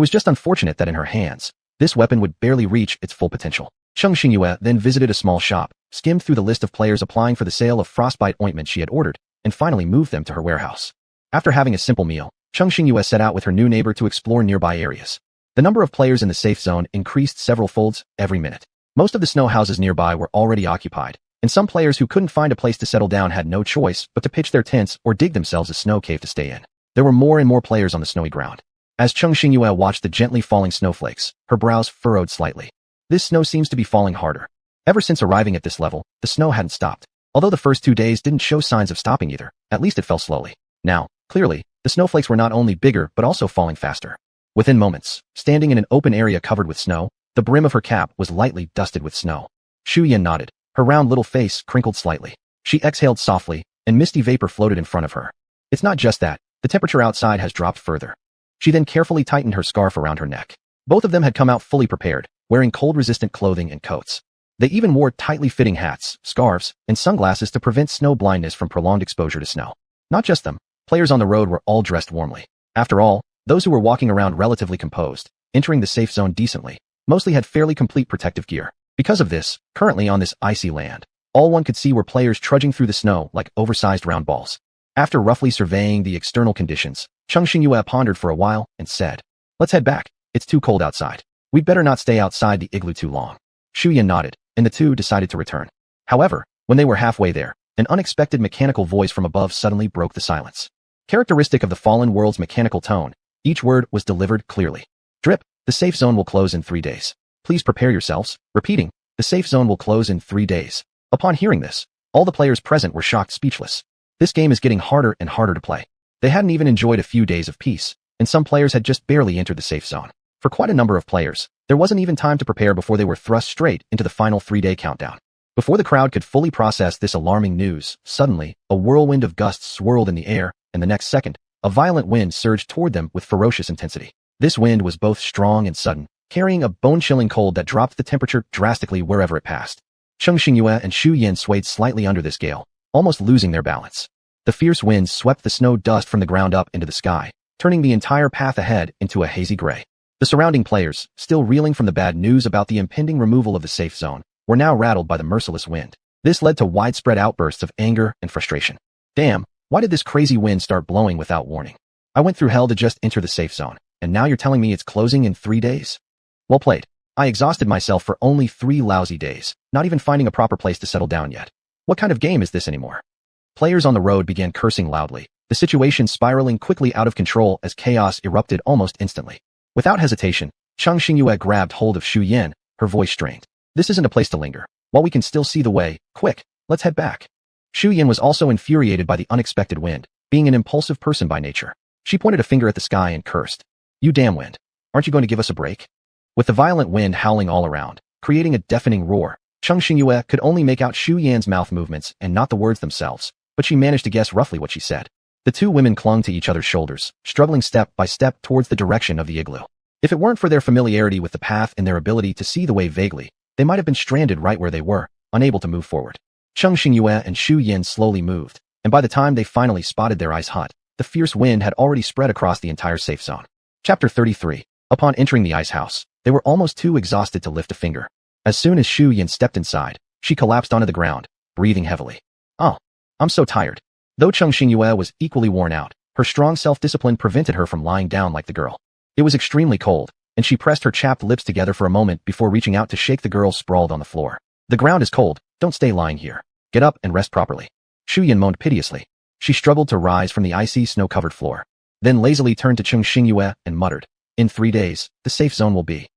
was just unfortunate that in her hands, this weapon would barely reach its full potential. Cheng Xingyue then visited a small shop, skimmed through the list of players applying for the sale of frostbite ointment she had ordered, and finally moved them to her warehouse. After having a simple meal, Cheng Xingyue set out with her new neighbor to explore nearby areas. The number of players in the safe zone increased several folds every minute. Most of the snow houses nearby were already occupied, and some players who couldn't find a place to settle down had no choice but to pitch their tents or dig themselves a snow cave to stay in. There were more and more players on the snowy ground. As Cheng Xingyue watched the gently falling snowflakes, her brows furrowed slightly. This snow seems to be falling harder. Ever since arriving at this level, the snow hadn't stopped. Although the first 2 days didn't show signs of stopping either, at least it fell slowly. Now, clearly, the snowflakes were not only bigger but also falling faster. Within moments, standing in an open area covered with snow, the brim of her cap was lightly dusted with snow. Xu Yan nodded. Her round little face crinkled slightly. She exhaled softly, and misty vapor floated in front of her. It's not just that, the temperature outside has dropped further. She then carefully tightened her scarf around her neck. Both of them had come out fully prepared, wearing cold-resistant clothing and coats. They even wore tightly fitting hats, scarves, and sunglasses to prevent snow blindness from prolonged exposure to snow. Not just them, players on the road were all dressed warmly. After all, those who were walking around relatively composed, entering the safe zone decently, mostly had fairly complete protective gear. Because of this, currently on this icy land, all one could see were players trudging through the snow like oversized round balls. After roughly surveying the external conditions, Cheng Xingyue pondered for a while and said, "Let's head back. It's too cold outside. We'd better not stay outside the igloo too long." Xu Yan nodded, and the two decided to return. However, when they were halfway there, an unexpected mechanical voice from above suddenly broke the silence. Characteristic of the fallen world's mechanical tone, each word was delivered clearly. "Drip, the safe zone will close in 3 days. Please prepare yourselves." Repeating, "The safe zone will close in 3 days." Upon hearing this, all the players present were shocked speechless. This game is getting harder and harder to play. They hadn't even enjoyed a few days of peace, and some players had just barely entered the safe zone. For quite a number of players, there wasn't even time to prepare before they were thrust straight into the final 3-day countdown. Before the crowd could fully process this alarming news, suddenly, a whirlwind of gusts swirled in the air, and the next second, a violent wind surged toward them with ferocious intensity. This wind was both strong and sudden, carrying a bone-chilling cold that dropped the temperature drastically wherever it passed. Cheng Xingyue and Xu Yan swayed slightly under this gale, almost losing their balance. The fierce winds swept the snow dust from the ground up into the sky, turning the entire path ahead into a hazy gray. The surrounding players, still reeling from the bad news about the impending removal of the safe zone, were now rattled by the merciless wind. This led to widespread outbursts of anger and frustration. Damn, why did this crazy wind start blowing without warning? I went through hell to just enter the safe zone, and now you're telling me it's closing in 3 days? Well played. I exhausted myself for only 3 lousy days, not even finding a proper place to settle down yet. What kind of game is this anymore? Players on the road began cursing loudly, the situation spiraling quickly out of control as chaos erupted almost instantly. Without hesitation, Cheng Xingyue grabbed hold of Xu Yan, her voice strained. This isn't a place to linger. While we can still see the way, quick, let's head back. Xu Yan was also infuriated by the unexpected wind, being an impulsive person by nature. She pointed a finger at the sky and cursed. You damn wind. Aren't you going to give us a break? With the violent wind howling all around, creating a deafening roar, Cheng Xingyue could only make out Xu Yan's mouth movements and not the words themselves, but she managed to guess roughly what she said. The two women clung to each other's shoulders, struggling step by step towards the direction of the igloo. If it weren't for their familiarity with the path and their ability to see the way vaguely, they might have been stranded right where they were, unable to move forward. Cheng Xingyue and Xu Yan slowly moved, and by the time they finally spotted their ice hut, the fierce wind had already spread across the entire safe zone. Chapter 33. Upon entering the ice house, they were almost too exhausted to lift a finger. As soon as Xu Yan stepped inside, she collapsed onto the ground, breathing heavily. Oh, I'm so tired. Though Cheng Xingyue was equally worn out, her strong self-discipline prevented her from lying down like the girl. It was extremely cold, and she pressed her chapped lips together for a moment before reaching out to shake the girl sprawled on the floor. The ground is cold, don't stay lying here. Get up and rest properly. Xu Yan moaned piteously. She struggled to rise from the icy, snow-covered floor, then lazily turned to Cheng Xingyue and muttered, In 3 days, the safe zone will be.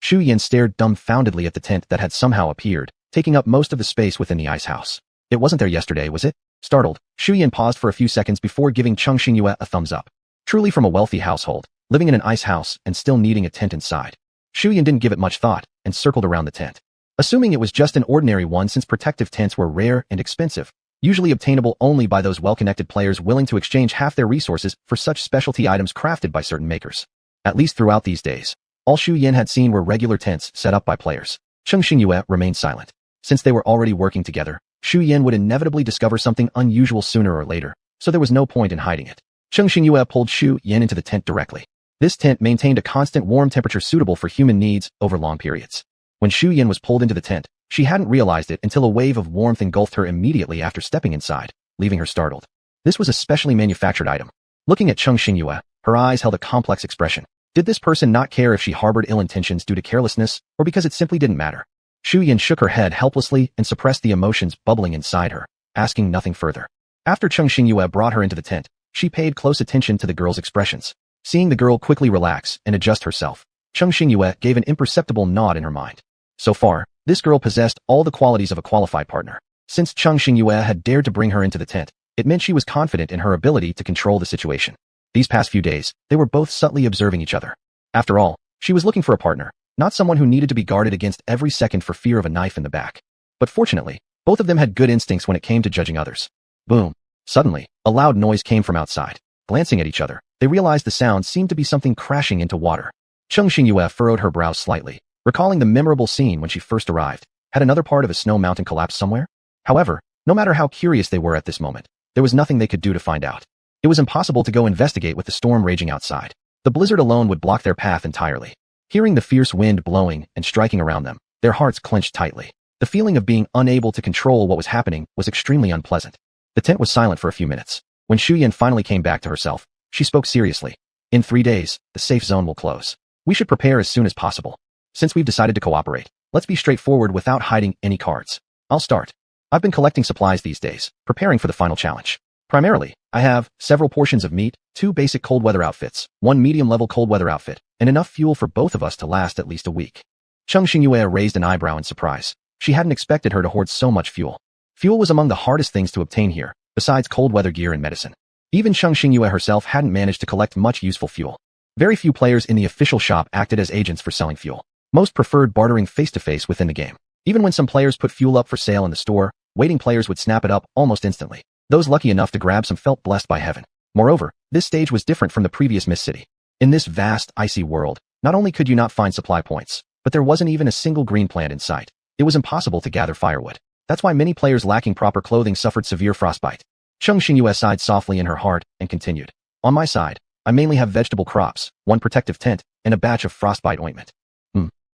Xu Yan stared dumbfoundedly at the tent that had somehow appeared, taking up most of the space within the ice house. It wasn't there yesterday, was it? Startled, Xu Yan paused for a few seconds before giving Cheng Xingyue a thumbs up. Truly from a wealthy household, living in an ice house and still needing a tent inside. Xu Yan didn't give it much thought and circled around the tent. Assuming it was just an ordinary one since protective tents were rare and expensive, usually obtainable only by those well-connected players willing to exchange half their resources for such specialty items crafted by certain makers. At least throughout these days, all Xu Yan had seen were regular tents set up by players. Cheng Xingyue remained silent. Since they were already working together, Xu Yan would inevitably discover something unusual sooner or later, so there was no point in hiding it. Cheng Xingyue pulled Xu Yan into the tent directly. This tent maintained a constant warm temperature suitable for human needs over long periods. When Xu Yan was pulled into the tent, she hadn't realized it until a wave of warmth engulfed her immediately after stepping inside, leaving her startled. This was a specially manufactured item. Looking at Cheng Xingyue, her eyes held a complex expression. Did this person not care if she harbored ill intentions due to carelessness, or because it simply didn't matter? Xu Yan shook her head helplessly and suppressed the emotions bubbling inside her, asking nothing further. After Cheng Xingyue brought her into the tent, she paid close attention to the girl's expressions. Seeing the girl quickly relax and adjust herself, Cheng Xingyue gave an imperceptible nod in her mind. So far, this girl possessed all the qualities of a qualified partner. Since Cheng Xingyue had dared to bring her into the tent, it meant she was confident in her ability to control the situation. These past few days, they were both subtly observing each other. After all, she was looking for a partner, not someone who needed to be guarded against every second for fear of a knife in the back. But fortunately, both of them had good instincts when it came to judging others. Boom. Suddenly, a loud noise came from outside. Glancing at each other, they realized the sound seemed to be something crashing into water. Cheng Xingyue furrowed her brows slightly, recalling the memorable scene when she first arrived. Had another part of a snow mountain collapsed somewhere? However, no matter how curious they were at this moment, there was nothing they could do to find out. It was impossible to go investigate with the storm raging outside. The blizzard alone would block their path entirely. Hearing the fierce wind blowing and striking around them, their hearts clenched tightly. The feeling of being unable to control what was happening was extremely unpleasant. The tent was silent for a few minutes. When Xu Yan finally came back to herself, she spoke seriously. In 3 days, the safe zone will close. We should prepare as soon as possible. Since we've decided to cooperate, let's be straightforward without hiding any cards. I'll start. I've been collecting supplies these days, preparing for the final challenge. Primarily, I have several portions of meat, 2 basic cold weather outfits, 1 medium-level cold weather outfit, and enough fuel for both of us to last at least a week. Cheng Xingyue raised an eyebrow in surprise. She hadn't expected her to hoard so much fuel. Fuel was among the hardest things to obtain here, besides cold weather gear and medicine. Even Cheng Xingyue herself hadn't managed to collect much useful fuel. Very few players in the official shop acted as agents for selling fuel. Most preferred bartering face-to-face within the game. Even when some players put fuel up for sale in the store, waiting players would snap it up almost instantly. Those lucky enough to grab some felt blessed by heaven. Moreover, this stage was different from the previous Mist City. In this vast, icy world, not only could you not find supply points, but there wasn't even a single green plant in sight. It was impossible to gather firewood. That's why many players lacking proper clothing suffered severe frostbite. Cheng Xingyue sighed softly in her heart and continued. On my side, I mainly have vegetable crops, one protective tent, and a batch of frostbite ointment.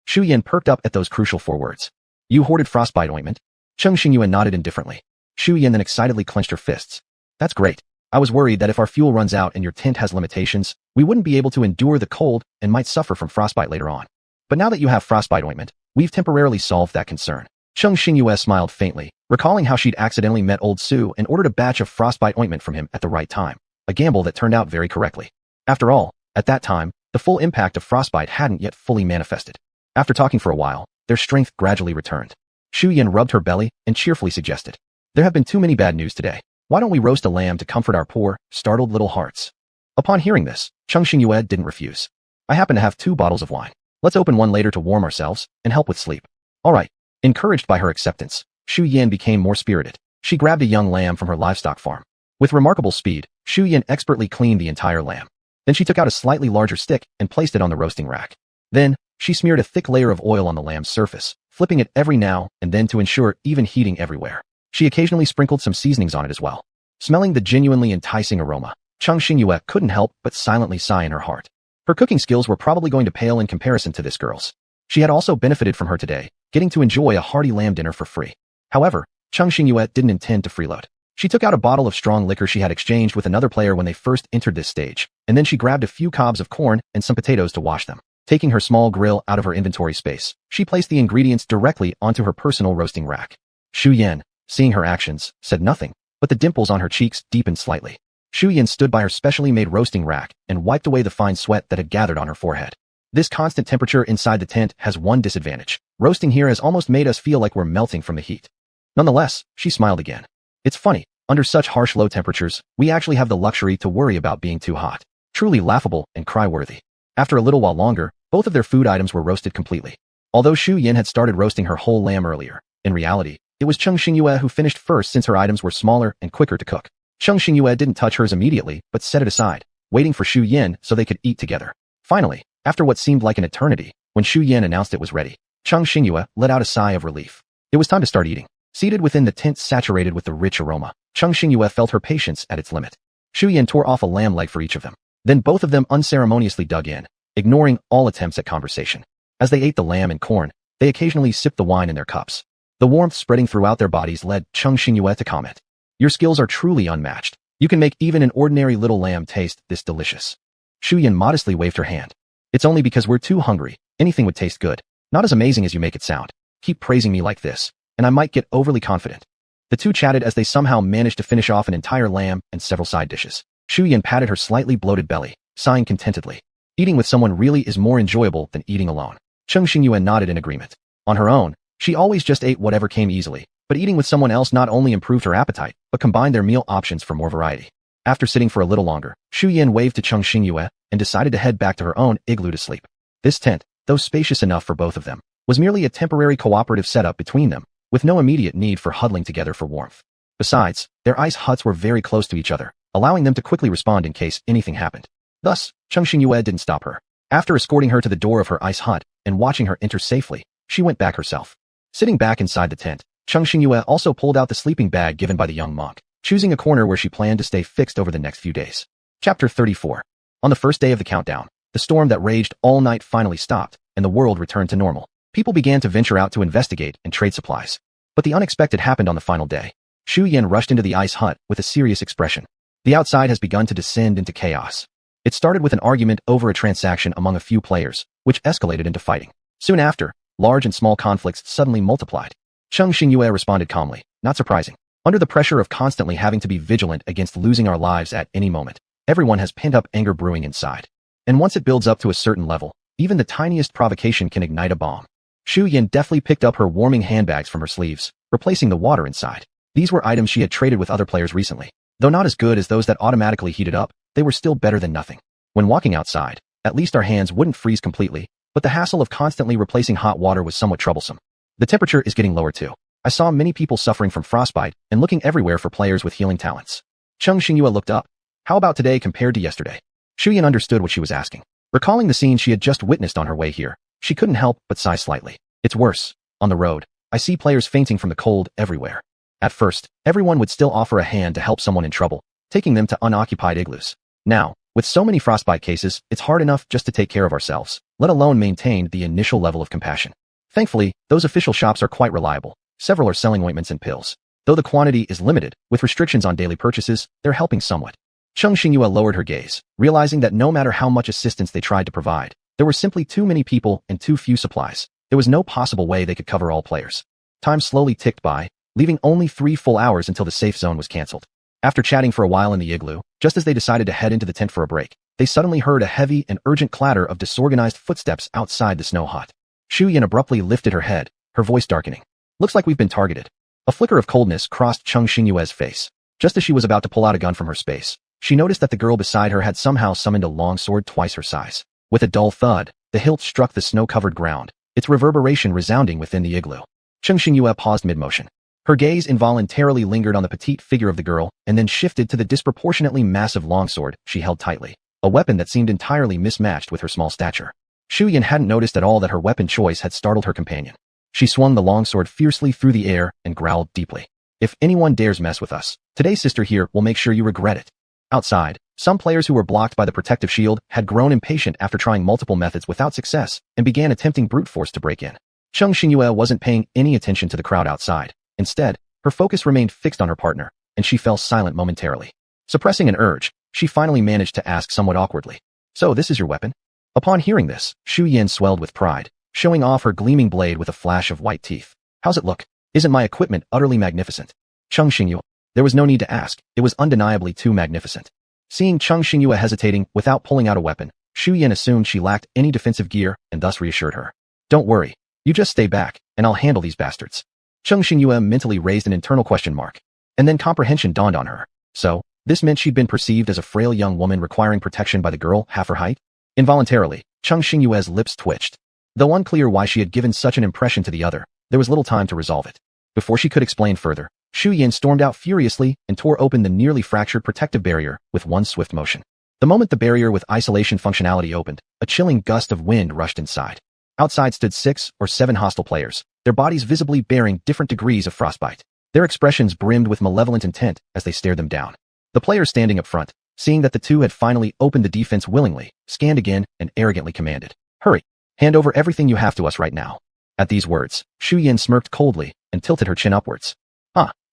Shu Yan perked up at those crucial 4 words. You hoarded frostbite ointment? Cheng Xingyue nodded indifferently. Shu Yan then excitedly clenched her fists. That's great. I was worried that if our fuel runs out and your tent has limitations, we wouldn't be able to endure the cold and might suffer from frostbite later on. But now that you have frostbite ointment, we've temporarily solved that concern. Cheng Xingyue smiled faintly, recalling how she'd accidentally met old Su and ordered a batch of frostbite ointment from him at the right time, a gamble that turned out very correctly. After all, at that time, the full impact of frostbite hadn't yet fully manifested. After talking for a while, their strength gradually returned. Shu Yan rubbed her belly and cheerfully suggested, there have been too many bad news today. Why don't we roast a lamb to comfort our poor, startled little hearts? Upon hearing this, Cheng Xingyue didn't refuse. I happen to have 2 bottles of wine. Let's open one later to warm ourselves and help with sleep. All right. Encouraged by her acceptance, Shu Yan became more spirited. She grabbed a young lamb from her livestock farm. With remarkable speed, Shu Yan expertly cleaned the entire lamb. Then she took out a slightly larger stick and placed it on the roasting rack. Then, she smeared a thick layer of oil on the lamb's surface, flipping it every now and then to ensure even heating everywhere. She occasionally sprinkled some seasonings on it as well. Smelling the genuinely enticing aroma, Cheng Xingyue couldn't help but silently sigh in her heart. Her cooking skills were probably going to pale in comparison to this girl's. She had also benefited from her today, getting to enjoy a hearty lamb dinner for free. However, Cheng Xingyue didn't intend to freeload. She took out a bottle of strong liquor she had exchanged with another player when they first entered this stage, and then she grabbed a few cobs of corn and some potatoes to wash them. Taking her small grill out of her inventory space, she placed the ingredients directly onto her personal roasting rack. Shu Yan, seeing her actions, said nothing, but the dimples on her cheeks deepened slightly. Shu Yan stood by her specially made roasting rack and wiped away the fine sweat that had gathered on her forehead. This constant temperature inside the tent has one disadvantage. Roasting here has almost made us feel like we're melting from the heat. Nonetheless, she smiled again. It's funny, under such harsh low temperatures, we actually have the luxury to worry about being too hot. Truly laughable and cry-worthy. After a little while longer, both of their food items were roasted completely. Although Shu Yan had started roasting her whole lamb earlier, in reality, it was Cheng Xingyue who finished first since her items were smaller and quicker to cook. Cheng Xingyue didn't touch hers immediately, but set it aside, waiting for Shu Yan so they could eat together. Finally, after what seemed like an eternity, when Shu Yan announced it was ready, Cheng Xingyue let out a sigh of relief. It was time to start eating. Seated within the tent saturated with the rich aroma, Cheng Xingyue felt her patience at its limit. Shu Yan tore off a lamb leg for each of them. Then both of them unceremoniously dug in, ignoring all attempts at conversation. As they ate the lamb and corn, they occasionally sipped the wine in their cups. The warmth spreading throughout their bodies led Cheng Xingyue to comment. Your skills are truly unmatched. You can make even an ordinary little lamb taste this delicious. Shu Yan modestly waved her hand. It's only because we're too hungry. Anything would taste good. Not as amazing as you make it sound. Keep praising me like this, and I might get overly confident. The two chatted as they somehow managed to finish off an entire lamb and several side dishes. Shu Yan patted her slightly bloated belly, sighing contentedly. Eating with someone really is more enjoyable than eating alone. Cheng Xingyue nodded in agreement. On her own, she always just ate whatever came easily, but eating with someone else not only improved her appetite, but combined their meal options for more variety. After sitting for a little longer, Shu Yan waved to Cheng Xingyue and decided to head back to her own igloo to sleep. This tent, though spacious enough for both of them, was merely a temporary cooperative setup between them, with no immediate need for huddling together for warmth. Besides, their ice huts were very close to each other, allowing them to quickly respond in case anything happened. Thus, Cheng Xingyue didn't stop her. After escorting her to the door of her ice hut and watching her enter safely, she went back herself. Sitting back inside the tent, Cheng Xingyue also pulled out the sleeping bag given by the young monk, choosing a corner where she planned to stay fixed over the next few days. Chapter 34. On the first day of the countdown, the storm that raged all night finally stopped, and the world returned to normal. People began to venture out to investigate and trade supplies. But the unexpected happened on the final day. Shu Yan rushed into the ice hut with a serious expression. The outside has begun to descend into chaos. It started with an argument over a transaction among a few players, which escalated into fighting. Soon after, large and small conflicts suddenly multiplied. Cheng Xingyue responded calmly, not surprising. Under the pressure of constantly having to be vigilant against losing our lives at any moment, everyone has pent-up anger brewing inside. And once it builds up to a certain level, even the tiniest provocation can ignite a bomb. Shu Yan deftly picked up her warming handbags from her sleeves, replacing the water inside. These were items she had traded with other players recently. Though not as good as those that automatically heated up, they were still better than nothing. When walking outside, at least our hands wouldn't freeze completely, but the hassle of constantly replacing hot water was somewhat troublesome. The temperature is getting lower too. I saw many people suffering from frostbite and looking everywhere for players with healing talents. Cheng Xingyue looked up. How about today compared to yesterday? Shu Yan understood what she was asking. Recalling the scene she had just witnessed on her way here, she couldn't help but sigh slightly. It's worse. On the road, I see players fainting from the cold everywhere. At first, everyone would still offer a hand to help someone in trouble, taking them to unoccupied igloos. Now, With so many frostbite cases, it's hard enough just to take care of ourselves, let alone maintain the initial level of compassion. Thankfully, those official shops are quite reliable. Several are selling ointments and pills. Though the quantity is limited, with restrictions on daily purchases, they're helping somewhat. Cheng Xingyue lowered her gaze, realizing that no matter how much assistance they tried to provide, there were simply too many people and too few supplies. There was no possible way they could cover all players. Time slowly ticked by, leaving only 3 full hours until the safe zone was cancelled. After chatting for a while in the igloo, just as they decided to head into the tent for a break, they suddenly heard a heavy and urgent clatter of disorganized footsteps outside the snow hut. Shu Yan abruptly lifted her head, her voice darkening. Looks like we've been targeted. A flicker of coldness crossed Cheng Xingyue's face. Just as she was about to pull out a gun from her space, she noticed that the girl beside her had somehow summoned a long sword twice her size. With a dull thud, the hilt struck the snow-covered ground, its reverberation resounding within the igloo. Cheng Xingyue paused mid-motion. Her gaze involuntarily lingered on the petite figure of the girl and then shifted to the disproportionately massive longsword she held tightly, a weapon that seemed entirely mismatched with her small stature. Shu Yan hadn't noticed at all that her weapon choice had startled her companion. She swung the longsword fiercely through the air and growled deeply. If anyone dares mess with us, today's sister here will make sure you regret it. Outside, some players who were blocked by the protective shield had grown impatient after trying multiple methods without success and began attempting brute force to break in. Cheng Xingyue wasn't paying any attention to the crowd outside. Instead, her focus remained fixed on her partner, and she fell silent momentarily. Suppressing an urge, she finally managed to ask somewhat awkwardly, "So this is your weapon?" Upon hearing this, Shu Yan swelled with pride, showing off her gleaming blade with a flash of white teeth. "How's it look? Isn't my equipment utterly magnificent?" Cheng Xingyue. There was no need to ask, it was undeniably too magnificent. Seeing Cheng Xingyue hesitating without pulling out a weapon, Shu Yan assumed she lacked any defensive gear and thus reassured her. "Don't worry, you just stay back, and I'll handle these bastards." Cheng Xingyue mentally raised an internal question mark, and then comprehension dawned on her. So, this meant she'd been perceived as a frail young woman requiring protection by the girl half her height? Involuntarily, Cheng Xingyue's lips twitched. Though unclear why she had given such an impression to the other, there was little time to resolve it. Before she could explain further, Shu Yan stormed out furiously and tore open the nearly fractured protective barrier with one swift motion. The moment the barrier with isolation functionality opened, a chilling gust of wind rushed inside. Outside stood 6 or 7 hostile players, their bodies visibly bearing different degrees of frostbite. Their expressions brimmed with malevolent intent as they stared them down. The players standing up front, seeing that the two had finally opened the defense willingly, scanned again and arrogantly commanded, "Hurry! Hand over everything you have to us right now." At these words, Shu Yan smirked coldly and tilted her chin upwards.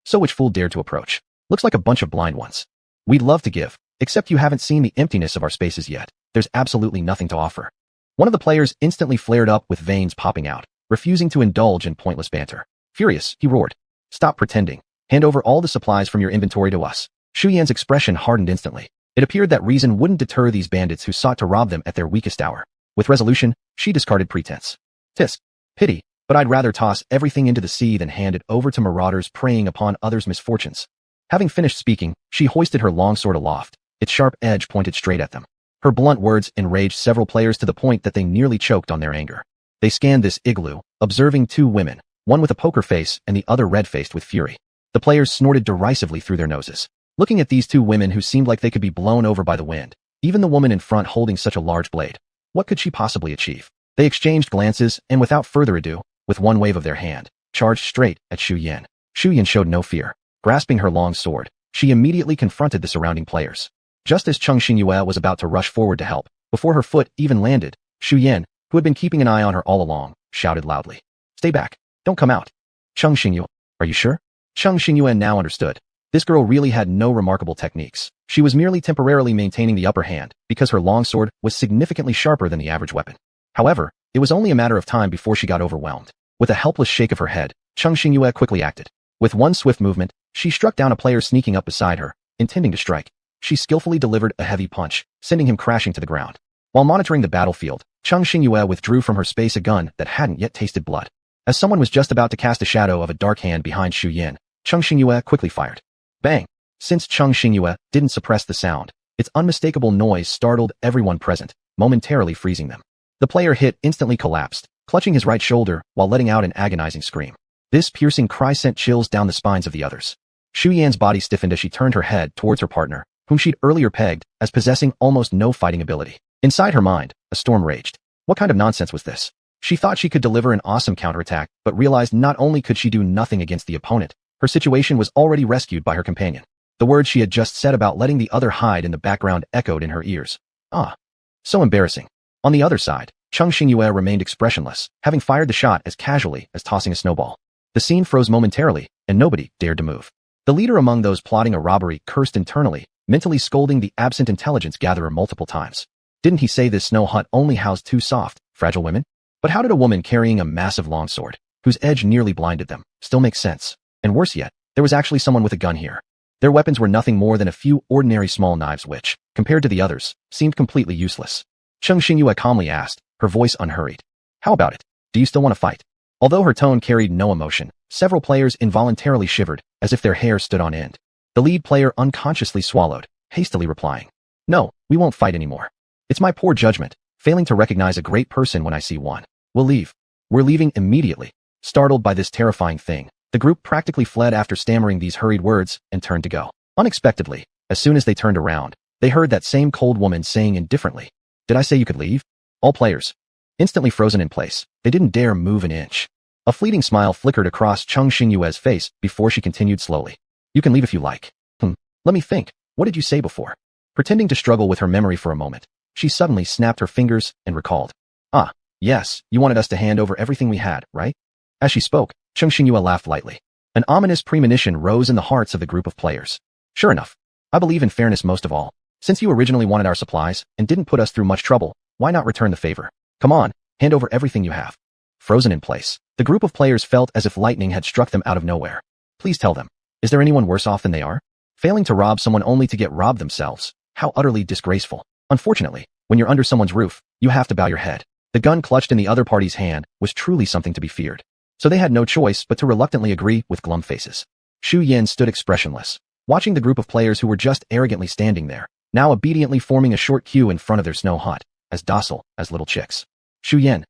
So which fool dared to approach? Looks like a bunch of blind ones. We'd love to give, except you haven't seen the emptiness of our spaces yet. There's absolutely nothing to offer. One of the players instantly flared up with veins popping out, refusing to indulge in pointless banter. Furious, he roared. "Stop pretending. Hand over all the supplies from your inventory to us." Shu Yan's expression hardened instantly. It appeared that reason wouldn't deter these bandits who sought to rob them at their weakest hour. With resolution, she discarded pretense. "Tisk. Pity, but I'd rather toss everything into the sea than hand it over to marauders preying upon others' misfortunes." Having finished speaking, she hoisted her longsword aloft, its sharp edge pointed straight at them. Her blunt words enraged several players to the point that they nearly choked on their anger. They scanned this igloo, observing 2 women, one with a poker face and the other red-faced with fury. The players snorted derisively through their noses. Looking at these 2 women who seemed like they could be blown over by the wind, even the woman in front holding such a large blade, what could she possibly achieve? They exchanged glances and without further ado, with one wave of their hand, charged straight at Shu Yan. Shu Yan showed no fear. Grasping her long sword, she immediately confronted the surrounding players. Just as Cheng Xingyue was about to rush forward to help, before her foot even landed, Shu Yan, who had been keeping an eye on her all along, shouted loudly, "Stay back. Don't come out." "Cheng Xingyue, are you sure?" Cheng Xingyue now understood. This girl really had no remarkable techniques. She was merely temporarily maintaining the upper hand because her longsword was significantly sharper than the average weapon. However, it was only a matter of time before she got overwhelmed. With a helpless shake of her head, Cheng Xingyue quickly acted. With one swift movement, she struck down a player sneaking up beside her, intending to strike. She skillfully delivered a heavy punch, sending him crashing to the ground. While monitoring the battlefield, Cheng Xingyue withdrew from her space a gun that hadn't yet tasted blood. As someone was just about to cast a shadow of a dark hand behind Shu Yan, Cheng Xingyue quickly fired. Bang! Since Cheng Xingyue didn't suppress the sound, its unmistakable noise startled everyone present, momentarily freezing them. The player hit instantly collapsed, clutching his right shoulder while letting out an agonizing scream. This piercing cry sent chills down the spines of the others. Shu Yan's body stiffened as she turned her head towards her partner, whom she'd earlier pegged as possessing almost no fighting ability. Inside her mind, a storm raged. What kind of nonsense was this? She thought she could deliver an awesome counterattack, but realized not only could she do nothing against the opponent, her situation was already rescued by her companion. The words she had just said about letting the other hide in the background echoed in her ears. Ah. So embarrassing. On the other side, Cheng Xingyue remained expressionless, having fired the shot as casually as tossing a snowball. The scene froze momentarily, and nobody dared to move. The leader among those plotting a robbery cursed internally, mentally scolding the absent intelligence gatherer multiple times. Didn't he say this snow hut only housed two soft, fragile women? But how did a woman carrying a massive longsword, whose edge nearly blinded them, still make sense? And worse yet, there was actually someone with a gun here. Their weapons were nothing more than a few ordinary small knives which, compared to the others, seemed completely useless. Cheng Xingyue calmly asked, her voice unhurried. How about it? Do you still want to fight? Although her tone carried no emotion, several players involuntarily shivered, as if their hair stood on end. The lead player unconsciously swallowed, hastily replying. No, we won't fight anymore. It's my poor judgment, failing to recognize a great person when I see one. We'll leave. We're leaving immediately. Startled by this terrifying thing, the group practically fled after stammering these hurried words and turned to go. Unexpectedly, as soon as they turned around, they heard that same cold woman saying indifferently, Did I say you could leave? All players. Instantly frozen in place, they didn't dare move an inch. A fleeting smile flickered across Cheng Xingyue's face before she continued slowly. You can leave if you like. Let me think. What did you say before? Pretending to struggle with her memory for a moment, she suddenly snapped her fingers and recalled. Ah, yes, you wanted us to hand over everything we had, right? As she spoke, Cheng Xingyue laughed lightly. An ominous premonition rose in the hearts of the group of players. Sure enough. I believe in fairness most of all. Since you originally wanted our supplies and didn't put us through much trouble, why not return the favor? Come on, hand over everything you have. Frozen in place, the group of players felt as if lightning had struck them out of nowhere. Please tell them. Is there anyone worse off than they are? Failing to rob someone only to get robbed themselves. How utterly disgraceful. Unfortunately, when you're under someone's roof, you have to bow your head. The gun clutched in the other party's hand was truly something to be feared. So they had no choice but to reluctantly agree with glum faces. Xu Yan stood expressionless, watching the group of players who were just arrogantly standing there, now obediently forming a short queue in front of their snow hut, as docile as little chicks. Xu Yan.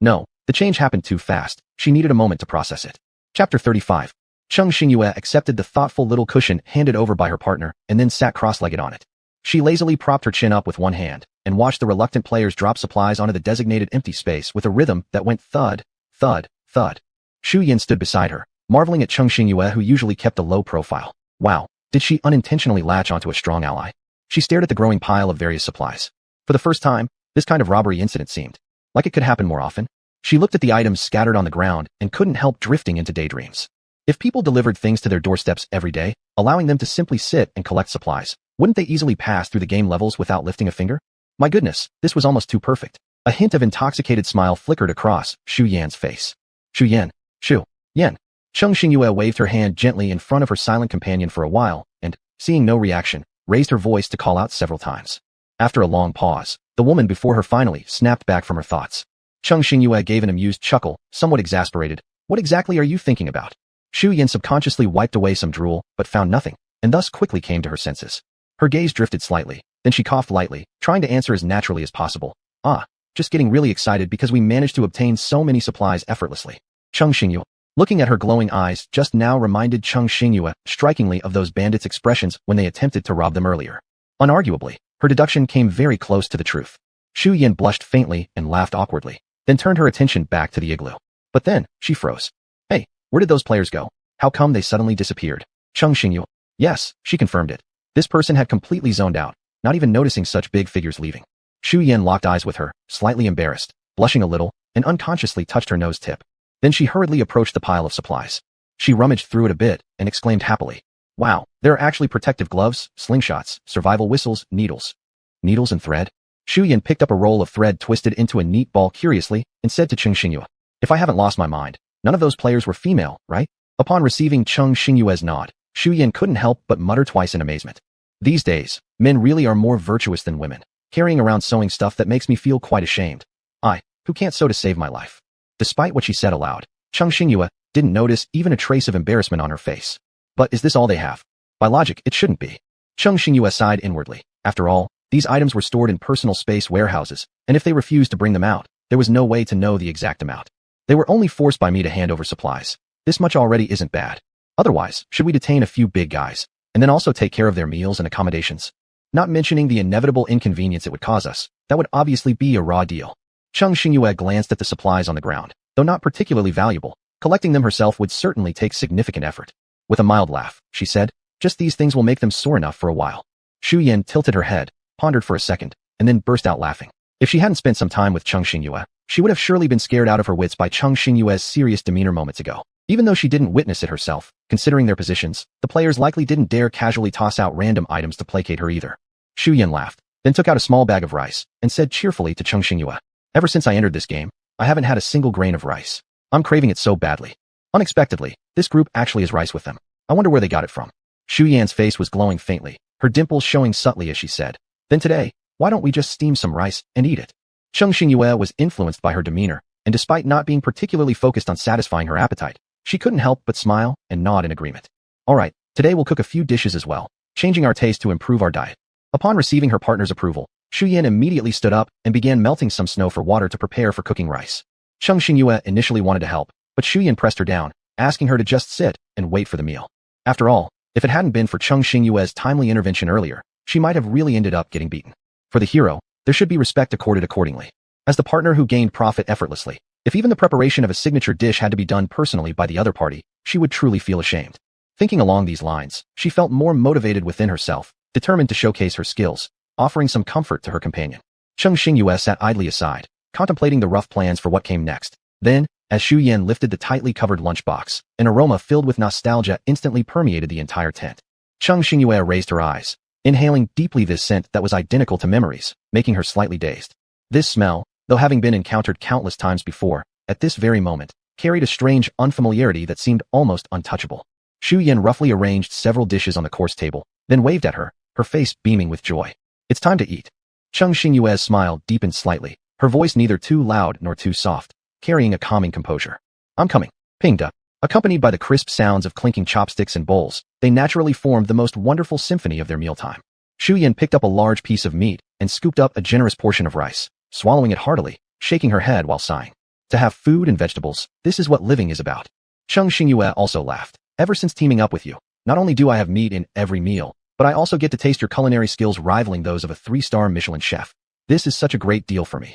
No, the change happened too fast. She needed a moment to process it. Chapter 35. Cheng Xingyue accepted the thoughtful little cushion handed over by her partner and then sat cross-legged on it. She lazily propped her chin up with one hand and watched the reluctant players drop supplies onto the designated empty space with a rhythm that went thud, thud, thud. Xu Yan stood beside her, marveling at Cheng Xingyue who usually kept a low profile. Wow, did she unintentionally latch onto a strong ally? She stared at the growing pile of various supplies. For the first time, this kind of robbery incident seemed like it could happen more often. She looked at the items scattered on the ground and couldn't help drifting into daydreams. If people delivered things to their doorsteps every day, allowing them to simply sit and collect supplies, wouldn't they easily pass through the game levels without lifting a finger? My goodness, this was almost too perfect. A hint of intoxicated smile flickered across Xu Yan's face. Xu Yan. Xu Yan. Cheng Xingyue waved her hand gently in front of her silent companion for a while, and, seeing no reaction, raised her voice to call out several times. After a long pause, the woman before her finally snapped back from her thoughts. Cheng Xingyue gave an amused chuckle, somewhat exasperated. What exactly are you thinking about? Xu Yan subconsciously wiped away some drool, but found nothing, and thus quickly came to her senses. Her gaze drifted slightly, then she coughed lightly, trying to answer as naturally as possible. Ah, just getting really excited because we managed to obtain so many supplies effortlessly. Cheng Xingyue, looking at her glowing eyes, just now reminded Cheng Xingyue strikingly of those bandits' expressions when they attempted to rob them earlier. Unarguably, her deduction came very close to the truth. Xu Yan blushed faintly and laughed awkwardly, then turned her attention back to the igloo. But then, she froze. Hey, where did those players go? How come they suddenly disappeared? Cheng Xingyue. Yes, she confirmed it. This person had completely zoned out, not even noticing such big figures leaving. Xu Yan locked eyes with her, slightly embarrassed, blushing a little, and unconsciously touched her nose tip. Then she hurriedly approached the pile of supplies. She rummaged through it a bit and exclaimed happily. Wow, there are actually protective gloves, slingshots, survival whistles, needles. Needles and thread? Xu Yan picked up a roll of thread twisted into a neat ball curiously and said to Cheng Xingyue, If I haven't lost my mind, none of those players were female, right? Upon receiving Cheng Xingyue's nod, Xu Yan couldn't help but mutter twice in amazement. These days, men really are more virtuous than women, carrying around sewing stuff that makes me feel quite ashamed. I, who can't sew to save my life. Despite what she said aloud, Cheng Xingyue didn't notice even a trace of embarrassment on her face. But is this all they have? By logic, it shouldn't be. Cheng Xingyue sighed inwardly. After all, these items were stored in personal space warehouses, and if they refused to bring them out, there was no way to know the exact amount. They were only forced by me to hand over supplies. This much already isn't bad. Otherwise, should we detain a few big guys, and then also take care of their meals and accommodations? Not mentioning the inevitable inconvenience it would cause us, that would obviously be a raw deal. Cheng Xingyue glanced at the supplies on the ground. Though not particularly valuable, collecting them herself would certainly take significant effort. With a mild laugh, she said, Just these things will make them sore enough for a while. Xu Yan tilted her head, pondered for a second, and then burst out laughing. If she hadn't spent some time with Cheng Xingyue, she would have surely been scared out of her wits by Cheng Xingyue's serious demeanor moments ago. Even though she didn't witness it herself, considering their positions, the players likely didn't dare casually toss out random items to placate her either. Xu Yan laughed, then took out a small bag of rice, and said cheerfully to Cheng Xingyue, "Ever since I entered this game, I haven't had a single grain of rice. I'm craving it so badly." Unexpectedly, this group actually has rice with them. I wonder where they got it from. Xu Yan's face was glowing faintly, her dimples showing subtly as she said, "Then today, why don't we just steam some rice and eat it?" Cheng Xingyue was influenced by her demeanor, and despite not being particularly focused on satisfying her appetite, she couldn't help but smile and nod in agreement. "All right, today we'll cook a few dishes as well, changing our taste to improve our diet." Upon receiving her partner's approval, Xu Yan immediately stood up and began melting some snow for water to prepare for cooking rice. Cheng Xingyue initially wanted to help, but Xu Yan pressed her down, asking her to just sit and wait for the meal. After all, if it hadn't been for Cheng Xingyue's timely intervention earlier, she might have really ended up getting beaten. For the hero, there should be respect accorded accordingly. As the partner who gained profit effortlessly, if even the preparation of a signature dish had to be done personally by the other party, she would truly feel ashamed. Thinking along these lines, she felt more motivated within herself, determined to showcase her skills, offering some comfort to her companion. Cheng Xingyue sat idly aside, contemplating the rough plans for what came next. Then, as Xu Yan lifted the tightly covered lunchbox, an aroma filled with nostalgia instantly permeated the entire tent. Cheng Xingyue raised her eyes, inhaling deeply this scent that was identical to memories, making her slightly dazed. This smell, though having been encountered countless times before, at this very moment, carried a strange unfamiliarity that seemed almost untouchable. Xu Yan roughly arranged several dishes on the course table, then waved at her, her face beaming with joy. "It's time to eat." Cheng Xingyue's smile deepened slightly, her voice neither too loud nor too soft, carrying a calming composure. "I'm coming." Pinged up. Accompanied by the crisp sounds of clinking chopsticks and bowls, they naturally formed the most wonderful symphony of their mealtime. Xu Yan picked up a large piece of meat and scooped up a generous portion of rice, swallowing it heartily, shaking her head while sighing. To have food and vegetables, this is what living is about. Cheng Xingyue also laughed. "Ever since teaming up with you, not only do I have meat in every meal, but I also get to taste your culinary skills rivaling those of a 3-star Michelin chef. This is such a great deal for me."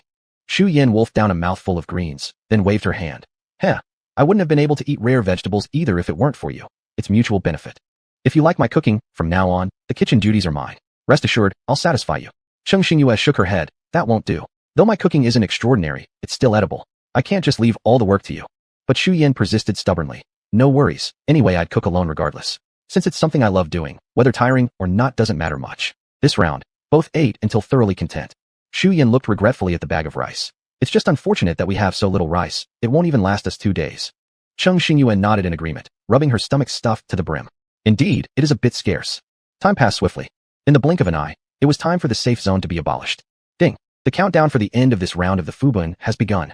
Xu Yan wolfed down a mouthful of greens, then waved her hand. "Heh, I wouldn't have been able to eat rare vegetables either if it weren't for you. It's mutual benefit. If you like my cooking, from now on, the kitchen duties are mine. Rest assured, I'll satisfy you." Cheng Xingyue shook her head. "That won't do. Though my cooking isn't extraordinary, it's still edible. I can't just leave all the work to you." But Xu Yan persisted stubbornly. "No worries, anyway I'd cook alone regardless. Since it's something I love doing, whether tiring or not doesn't matter much." This round, both ate until thoroughly content. Xu Yan looked regretfully at the bag of rice. "It's just unfortunate that we have so little rice, it won't even last us 2 days." Cheng Xingyue nodded in agreement, rubbing her stomach stuffed to the brim. "Indeed, it is a bit scarce." Time passed swiftly. In the blink of an eye, it was time for the safe zone to be abolished. Ding! The countdown for the end of this round of the Fubun has begun.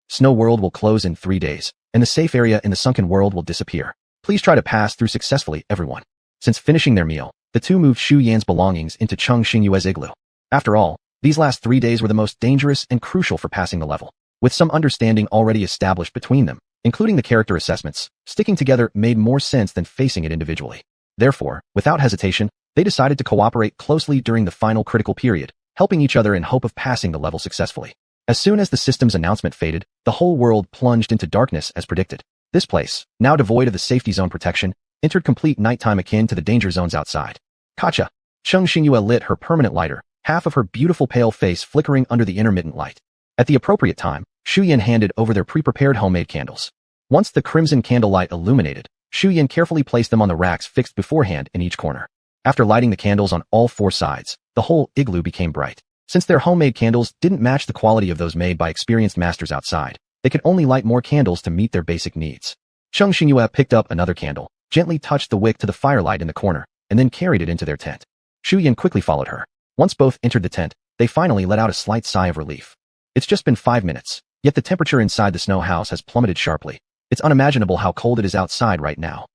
Snow World will close in 3 days, and the safe area in the sunken world will disappear. Please try to pass through successfully, everyone. Since finishing their meal, the two moved Xu Yan's belongings into Cheng Xingyue's igloo. After all, these last 3 days were the most dangerous and crucial for passing the level. With some understanding already established between them, including the character assessments, sticking together made more sense than facing it individually. Therefore, without hesitation, they decided to cooperate closely during the final critical period, helping each other in hope of passing the level successfully. As soon as the system's announcement faded, the whole world plunged into darkness as predicted. This place, now devoid of the safety zone protection, entered complete nighttime akin to the danger zones outside. "Kacha!" Cheng Xingyue lit her permanent lighter, half of her beautiful pale face flickering under the intermittent light. At the appropriate time, Xu Yan handed over their pre-prepared homemade candles. Once the crimson candlelight illuminated, Xu Yan carefully placed them on the racks fixed beforehand in each corner. After lighting the candles on all 4 sides, the whole igloo became bright. Since their homemade candles didn't match the quality of those made by experienced masters outside, they could only light more candles to meet their basic needs. Cheng Xingyue picked up another candle, gently touched the wick to the firelight in the corner, and then carried it into their tent. Xu Yan quickly followed her. Once both entered the tent, they finally let out a slight sigh of relief. It's just been 5 minutes, yet the temperature inside the snow house has plummeted sharply. It's unimaginable how cold it is outside right now.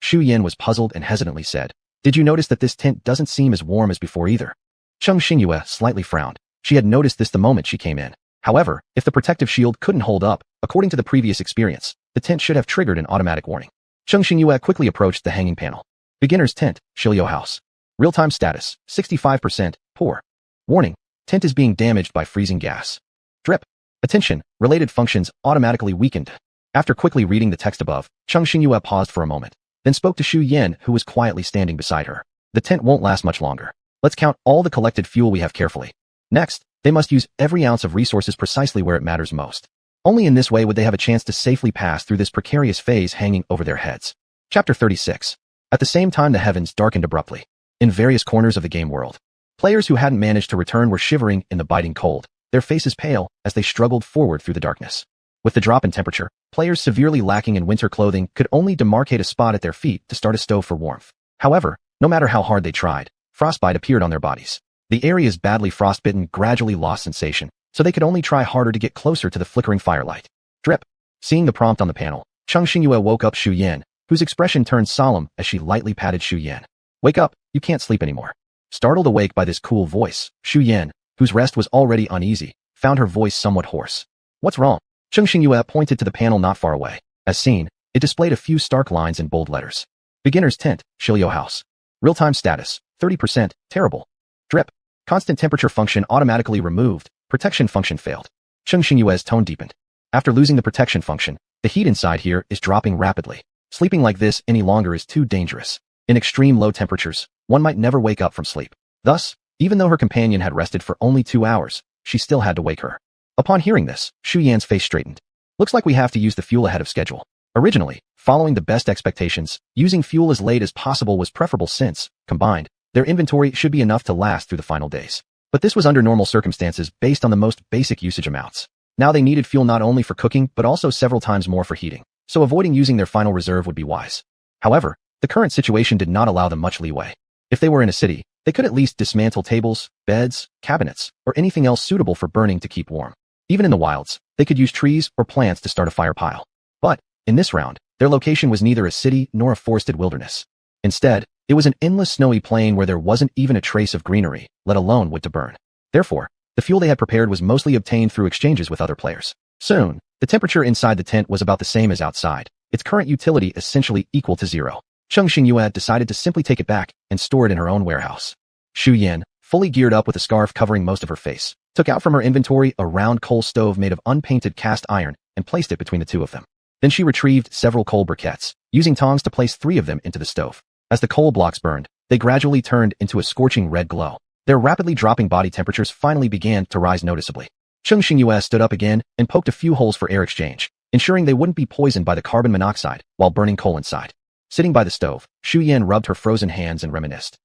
Xu Yan was puzzled and hesitantly said, "Did you notice that this tent doesn't seem as warm as before either?" Cheng Xingyue slightly frowned. She had noticed this the moment she came in. However, if the protective shield couldn't hold up, according to the previous experience, the tent should have triggered an automatic warning. Cheng Xingyue quickly approached the hanging panel. Beginner's tent, Shilio house. Real-time status, 65%, poor. Warning, tent is being damaged by freezing gas. Drip. Attention, related functions automatically weakened. After quickly reading the text above, Cheng Xingyue paused for a moment. then spoke to Xu Yan, who was quietly standing beside her. The tent won't last much longer. Let's count all the collected fuel we have carefully. Next, they must use every ounce of resources precisely where it matters most. Only in this way would they have a chance to safely pass through this precarious phase hanging over their heads. Chapter 36. At the same time, the heavens darkened abruptly. In various corners of the game world, players who hadn't managed to return were shivering in the biting cold, their faces pale as they struggled forward through the darkness. With the drop in temperature, players severely lacking in winter clothing could only demarcate a spot at their feet to start a stove for warmth. However, no matter how hard they tried, frostbite appeared on their bodies. The areas badly frostbitten gradually lost sensation, so they could only try harder to get closer to the flickering firelight. Drip. Seeing the prompt on the panel, Cheng Xingyue woke up Xu Yan, whose expression turned solemn as she lightly patted Xu Yan. Wake up, you can't sleep anymore. Startled awake by this cool voice, Xu Yan, whose rest was already uneasy, found her voice somewhat hoarse. What's wrong? Cheng Xingyue pointed to the panel not far away. As seen, it displayed a few stark lines in bold letters. Beginner's tent, Shilyo house. Real-time status, 30%, terrible. Drip. Constant temperature function automatically removed, protection function failed. Cheng Xingyue's tone deepened. After losing the protection function, the heat inside here is dropping rapidly. Sleeping like this any longer is too dangerous. In extreme low temperatures, one might never wake up from sleep. Thus, even though her companion had rested for only 2 hours, she still had to wake her. Upon hearing this, Xu Yan's face straightened. Looks like we have to use the fuel ahead of schedule. Originally, following the best expectations, using fuel as late as possible was preferable since, combined, their inventory should be enough to last through the final days. But this was under normal circumstances based on the most basic usage amounts. Now they needed fuel not only for cooking but also several times more for heating, so avoiding using their final reserve would be wise. However, the current situation did not allow them much leeway. If they were in a city, they could at least dismantle tables, beds, cabinets, or anything else suitable for burning to keep warm. Even in the wilds, they could use trees or plants to start a fire pile. But, in this round, their location was neither a city nor a forested wilderness. Instead, it was an endless snowy plain where there wasn't even a trace of greenery, let alone wood to burn. Therefore, the fuel they had prepared was mostly obtained through exchanges with other players. Soon, the temperature inside the tent was about the same as outside, its current utility essentially equal to zero. Cheng Xingyue decided to simply take it back and store it in her own warehouse. Xu Yan, fully geared up with a scarf covering most of her face, took out from her inventory a round coal stove made of unpainted cast iron and placed it between the two of them. Then she retrieved several coal briquettes, using tongs to place 3 of them into the stove. As the coal blocks burned, they gradually turned into a scorching red glow. Their rapidly dropping body temperatures finally began to rise noticeably. Cheng Xingyue stood up again and poked a few holes for air exchange, ensuring they wouldn't be poisoned by the carbon monoxide while burning coal inside. Sitting by the stove, Xu Yan rubbed her frozen hands and reminisced.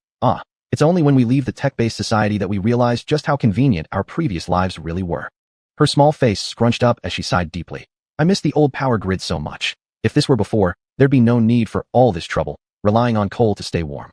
It's only when we leave the tech-based society that we realize just how convenient our previous lives really were. Her small face scrunched up as she sighed deeply. I miss the old power grid so much. If this were before, there'd be no need for all this trouble, relying on coal to stay warm.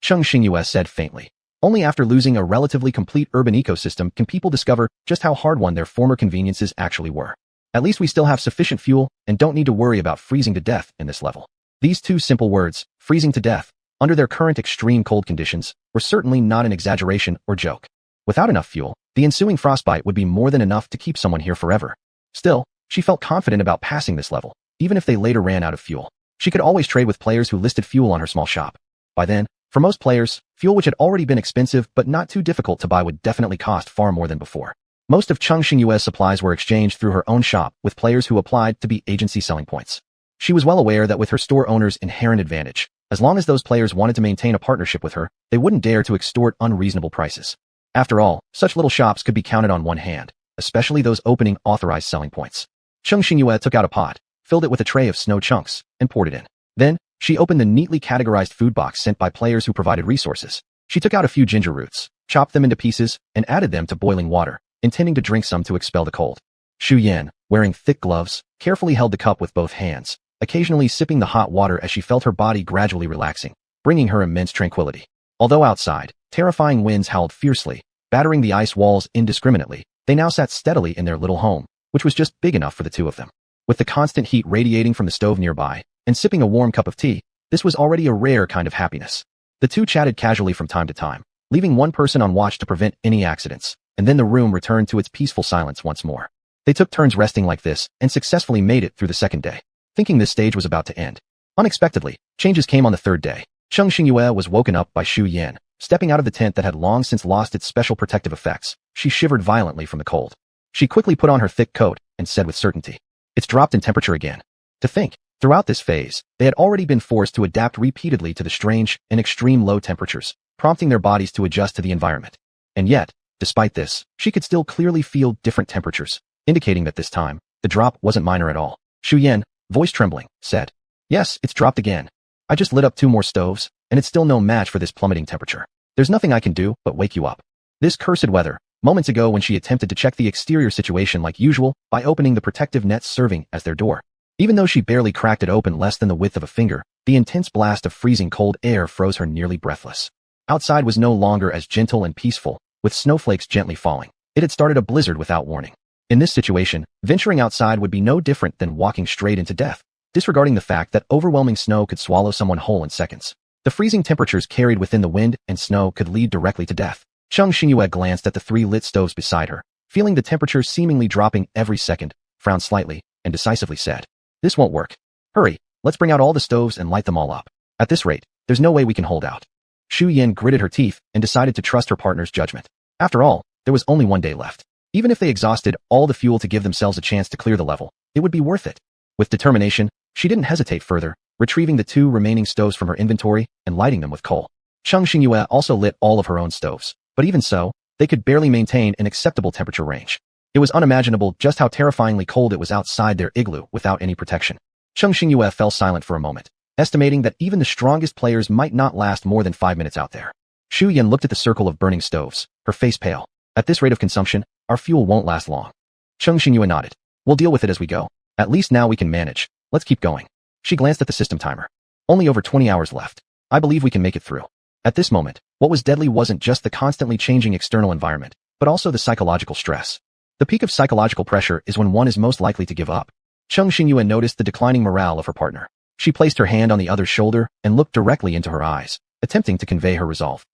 Cheng Xingyue said faintly. Only after losing a relatively complete urban ecosystem can people discover just how hard-won their former conveniences actually were. At least we still have sufficient fuel and don't need to worry about freezing to death in this level. These 2 simple words, freezing to death, under their current extreme cold conditions, were certainly not an exaggeration or joke. Without enough fuel, the ensuing frostbite would be more than enough to keep someone here forever. Still, she felt confident about passing this level, even if they later ran out of fuel. She could always trade with players who listed fuel on her small shop. By then, for most players, fuel which had already been expensive but not too difficult to buy would definitely cost far more than before. Most of Cheng Xingyue's supplies were exchanged through her own shop with players who applied to be agency selling points. She was well aware that with her store owner's inherent advantage, as long as those players wanted to maintain a partnership with her, they wouldn't dare to extort unreasonable prices. After all, such little shops could be counted on one hand, especially those opening authorized selling points. Cheng Xingyue took out a pot, filled it with a tray of snow chunks, and poured it in. Then, she opened the neatly categorized food box sent by players who provided resources. She took out a few ginger roots, chopped them into pieces, and added them to boiling water, intending to drink some to expel the cold. Xu Yan, wearing thick gloves, carefully held the cup with both hands, occasionally sipping the hot water as she felt her body gradually relaxing, bringing her immense tranquility. Although outside, terrifying winds howled fiercely, battering the ice walls indiscriminately, they now sat steadily in their little home, which was just big enough for the 2 of them. With the constant heat radiating from the stove nearby, and sipping a warm cup of tea, this was already a rare kind of happiness. The 2 chatted casually from time to time, leaving one person on watch to prevent any accidents, and then the room returned to its peaceful silence once more. They took turns resting like this and successfully made it through the 2nd day. Thinking this stage was about to end. Unexpectedly, changes came on the 3rd day. Cheng Xingyue was woken up by Xu Yan, stepping out of the tent that had long since lost its special protective effects. She shivered violently from the cold. She quickly put on her thick coat and said with certainty, "It's dropped in temperature again. To think, Throughout this phase, they had already been forced to adapt repeatedly to the strange and extreme low temperatures, prompting their bodies to adjust to the environment. And yet, despite this, she could still clearly feel different temperatures, indicating that this time, the drop wasn't minor at all. Shu Yan, voice trembling, said, "Yes, it's dropped again. I just lit up 2 more stoves, and it's still no match for this plummeting temperature. There's nothing I can do but wake you up." This cursed weather, moments ago when she attempted to check the exterior situation like usual by opening the protective nets serving as their door. Even though she barely cracked it open less than the width of a finger, the intense blast of freezing cold air froze her nearly breathless. Outside was no longer as gentle and peaceful, with snowflakes gently falling. It had started a blizzard without warning. In this situation, venturing outside would be no different than walking straight into death, disregarding the fact that overwhelming snow could swallow someone whole in seconds. The freezing temperatures carried within the wind and snow could lead directly to death. Cheng Xingyue glanced at the 3 lit stoves beside her, feeling the temperature seemingly dropping every second, frowned slightly, and decisively said, "This won't work. Hurry, let's bring out all the stoves and light them all up. At this rate, there's no way we can hold out." Shu Yan gritted her teeth and decided to trust her partner's judgment. After all, there was only 1 day left. Even if they exhausted all the fuel to give themselves a chance to clear the level, it would be worth it. With determination, she didn't hesitate further, retrieving the 2 remaining stoves from her inventory and lighting them with coal. Cheng Xingyue also lit all of her own stoves, but even so, they could barely maintain an acceptable temperature range. It was unimaginable just how terrifyingly cold it was outside their igloo without any protection. Cheng Xingyue fell silent for a moment, estimating that even the strongest players might not last more than 5 minutes out there. Shu Yan looked at the circle of burning stoves, her face pale. "At this rate of consumption, our fuel won't last long." Cheng Xingyue nodded. "We'll deal with it as we go. At least now we can manage. Let's keep going." She glanced at the system timer. "Only over 20 hours left. I believe we can make it through." At this moment, what was deadly wasn't just the constantly changing external environment, but also the psychological stress. The peak of psychological pressure is when one is most likely to give up. Cheng Xingyue noticed the declining morale of her partner. She placed her hand on the other's shoulder and looked directly into her eyes, attempting to convey her resolve.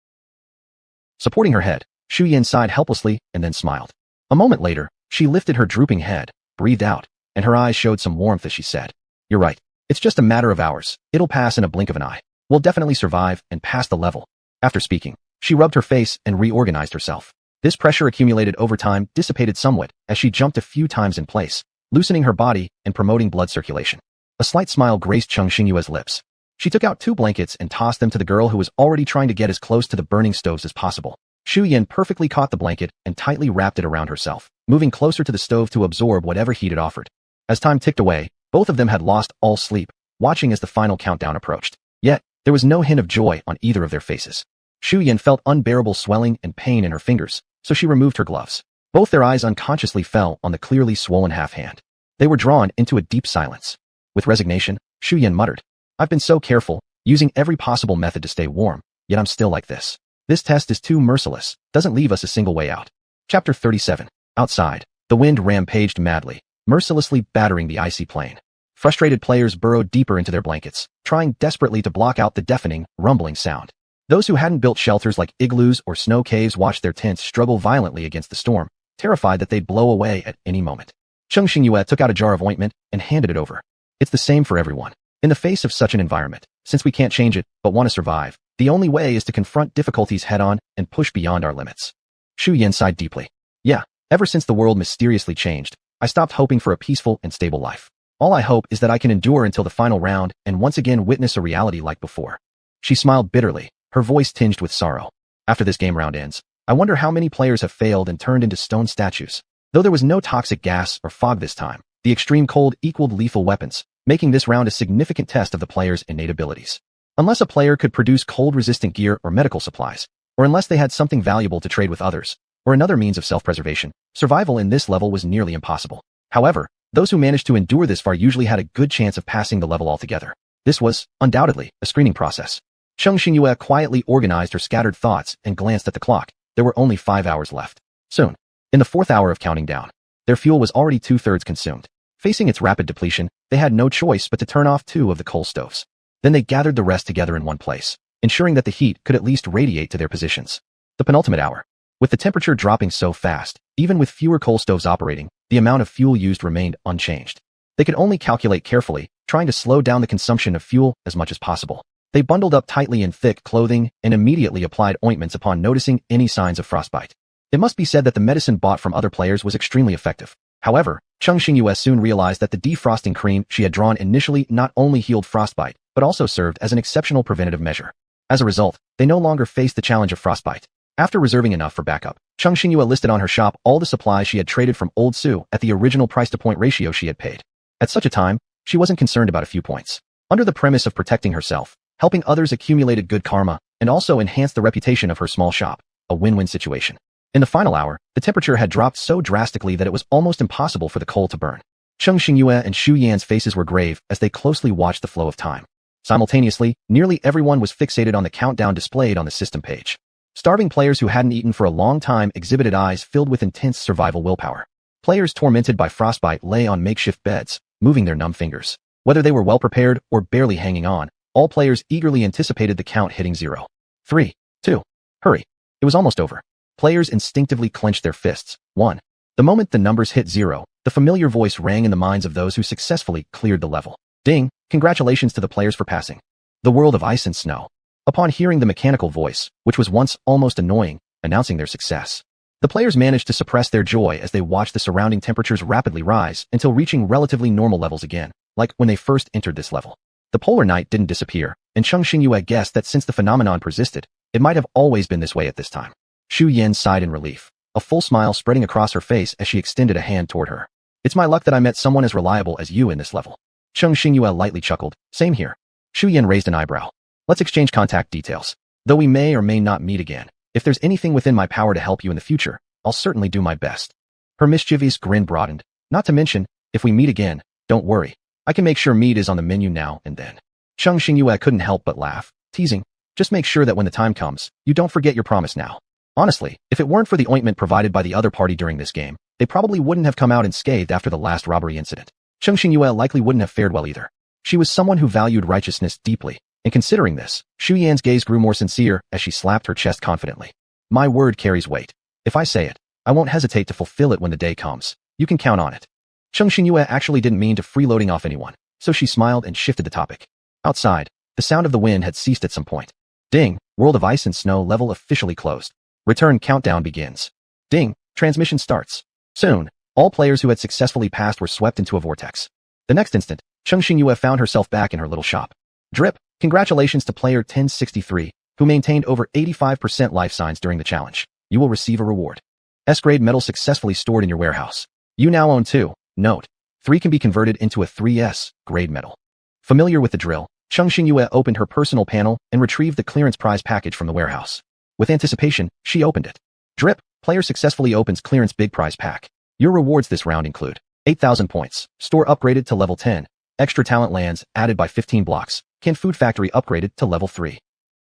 Supporting her head, Shu Yan sighed helplessly and then smiled. A moment later, she lifted her drooping head, breathed out, and her eyes showed some warmth as she said, "You're right. It's just a matter of hours. It'll pass in a blink of an eye. We'll definitely survive and pass the level." After speaking, she rubbed her face and reorganized herself. This pressure accumulated over time dissipated somewhat as she jumped a few times in place, loosening her body and promoting blood circulation. A slight smile graced Cheng Xingyue's lips. She took out 2 blankets and tossed them to the girl who was already trying to get as close to the burning stoves as possible. Shu Yan perfectly caught the blanket and tightly wrapped it around herself, moving closer to the stove to absorb whatever heat it offered. As time ticked away, both of them had lost all sleep, watching as the final countdown approached. Yet, there was no hint of joy on either of their faces. Shu Yan felt unbearable swelling and pain in her fingers, so she removed her gloves. Both their eyes unconsciously fell on the clearly swollen half hand. They were drawn into a deep silence. With resignation, Shu Yan muttered, "I've been so careful, using every possible method to stay warm, yet I'm still like this. This test is too merciless, doesn't leave us a single way out." Chapter 37. Outside, the wind rampaged madly, mercilessly battering the icy plain. Frustrated players burrowed deeper into their blankets, trying desperately to block out the deafening, rumbling sound. Those who hadn't built shelters like igloos or snow caves watched their tents struggle violently against the storm, terrified that they'd blow away at any moment. Cheng Xingyue took out a jar of ointment and handed it over. "It's the same for everyone. In the face of such an environment, since we can't change it but want to survive, the only way is to confront difficulties head-on and push beyond our limits." Shu Yan sighed deeply. "Yeah, ever since the world mysteriously changed, I stopped hoping for a peaceful and stable life. All I hope is that I can endure until the final round and once again witness a reality like before." She smiled bitterly, her voice tinged with sorrow. "After this game round ends, I wonder how many players have failed and turned into stone statues." Though there was no toxic gas or fog this time, the extreme cold equaled lethal weapons, making this round a significant test of the player's innate abilities. Unless a player could produce cold-resistant gear or medical supplies, or unless they had something valuable to trade with others, or another means of self-preservation, survival in this level was nearly impossible. However, those who managed to endure this far usually had a good chance of passing the level altogether. This was, undoubtedly, a screening process. Cheng Xingyue quietly organized her scattered thoughts and glanced at the clock. There were only 5 hours left. Soon, in the 4th hour of counting down, their fuel was already 2/3 consumed. Facing its rapid depletion, they had no choice but to turn off 2 of the coal stoves. Then they gathered the rest together in one place, ensuring that the heat could at least radiate to their positions. The penultimate hour. With the temperature dropping so fast, even with fewer coal stoves operating, the amount of fuel used remained unchanged. They could only calculate carefully, trying to slow down the consumption of fuel as much as possible. They bundled up tightly in thick clothing and immediately applied ointments upon noticing any signs of frostbite. It must be said that the medicine bought from other players was extremely effective. However, Cheng Xingyue soon realized that the defrosting cream she had drawn initially not only healed frostbite, but also served as an exceptional preventative measure. As a result, they no longer faced the challenge of frostbite. After reserving enough for backup, Cheng Xingyue listed on her shop all the supplies she had traded from Old Su at the original price-to-point ratio she had paid. At such a time, she wasn't concerned about a few points. Under the premise of protecting herself, helping others accumulated good karma, and also enhanced the reputation of her small shop, a win-win situation. In the final hour, the temperature had dropped so drastically that it was almost impossible for the coal to burn. Cheng Xingyue and Xu Yan's faces were grave as they closely watched the flow of time. Simultaneously, nearly everyone was fixated on the countdown displayed on the system page. Starving players who hadn't eaten for a long time exhibited eyes filled with intense survival willpower. Players tormented by frostbite lay on makeshift beds, moving their numb fingers. Whether they were well-prepared or barely hanging on, all players eagerly anticipated the count hitting 0. 3, 2, hurry. It was almost over. Players instinctively clenched their fists. 1. The moment the numbers hit 0, the familiar voice rang in the minds of those who successfully cleared the level. Ding! Congratulations to the players for passing. The world of ice and snow. Upon hearing the mechanical voice, which was once almost annoying, announcing their success, the players managed to suppress their joy as they watched the surrounding temperatures rapidly rise until reaching relatively normal levels again, like when they first entered this level. The polar night didn't disappear, and Cheng Xingyue guessed that since the phenomenon persisted, it might have always been this way at this time. Xu Yan sighed in relief, a full smile spreading across her face as she extended a hand toward her. It's my luck that I met someone as reliable as you in this level. Cheng Xingyue lightly chuckled. Same here. Xu Yan raised an eyebrow. Let's exchange contact details. Though we may or may not meet again, if there's anything within my power to help you in the future, I'll certainly do my best. Her mischievous grin broadened. Not to mention, if we meet again, don't worry. I can make sure meat is on the menu now and then. Cheng Xingyue couldn't help but laugh, teasing. Just make sure that when the time comes, you don't forget your promise now. Honestly, if it weren't for the ointment provided by the other party during this game, they probably wouldn't have come out unscathed after the last robbery incident. Cheng Xingyue likely wouldn't have fared well either. She was someone who valued righteousness deeply, and considering this, Xu Yan's gaze grew more sincere as she slapped her chest confidently. My word carries weight. If I say it, I won't hesitate to fulfill it when the day comes. You can count on it. Cheng Xingyue actually didn't mean to freeloading off anyone, so she smiled and shifted the topic. Outside, the sound of the wind had ceased at some point. Ding, World of Ice and Snow level officially closed. Return countdown begins. Ding, transmission starts. Soon, all players who had successfully passed were swept into a vortex. The next instant, Cheng Xingyue found herself back in her little shop. Drip, congratulations to player 1063, who maintained over 85% life signs during the challenge. You will receive a reward. S-grade metal successfully stored in your warehouse. You now own 2. Note, 3 can be converted into a 3S grade metal. Familiar with the drill, Cheng Xingyue opened her personal panel and retrieved the clearance prize package from the warehouse. With anticipation, she opened it. Drip, player successfully opens clearance big prize pack. Your rewards this round include 8,000 points, store upgraded to level 10, extra talent lands added by 15 blocks, canned food factory upgraded to level 3.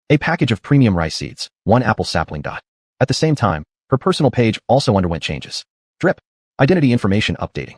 A package of premium rice seeds, 1 apple sapling dot. At the same time, her personal page also underwent changes. Drip, identity information updating.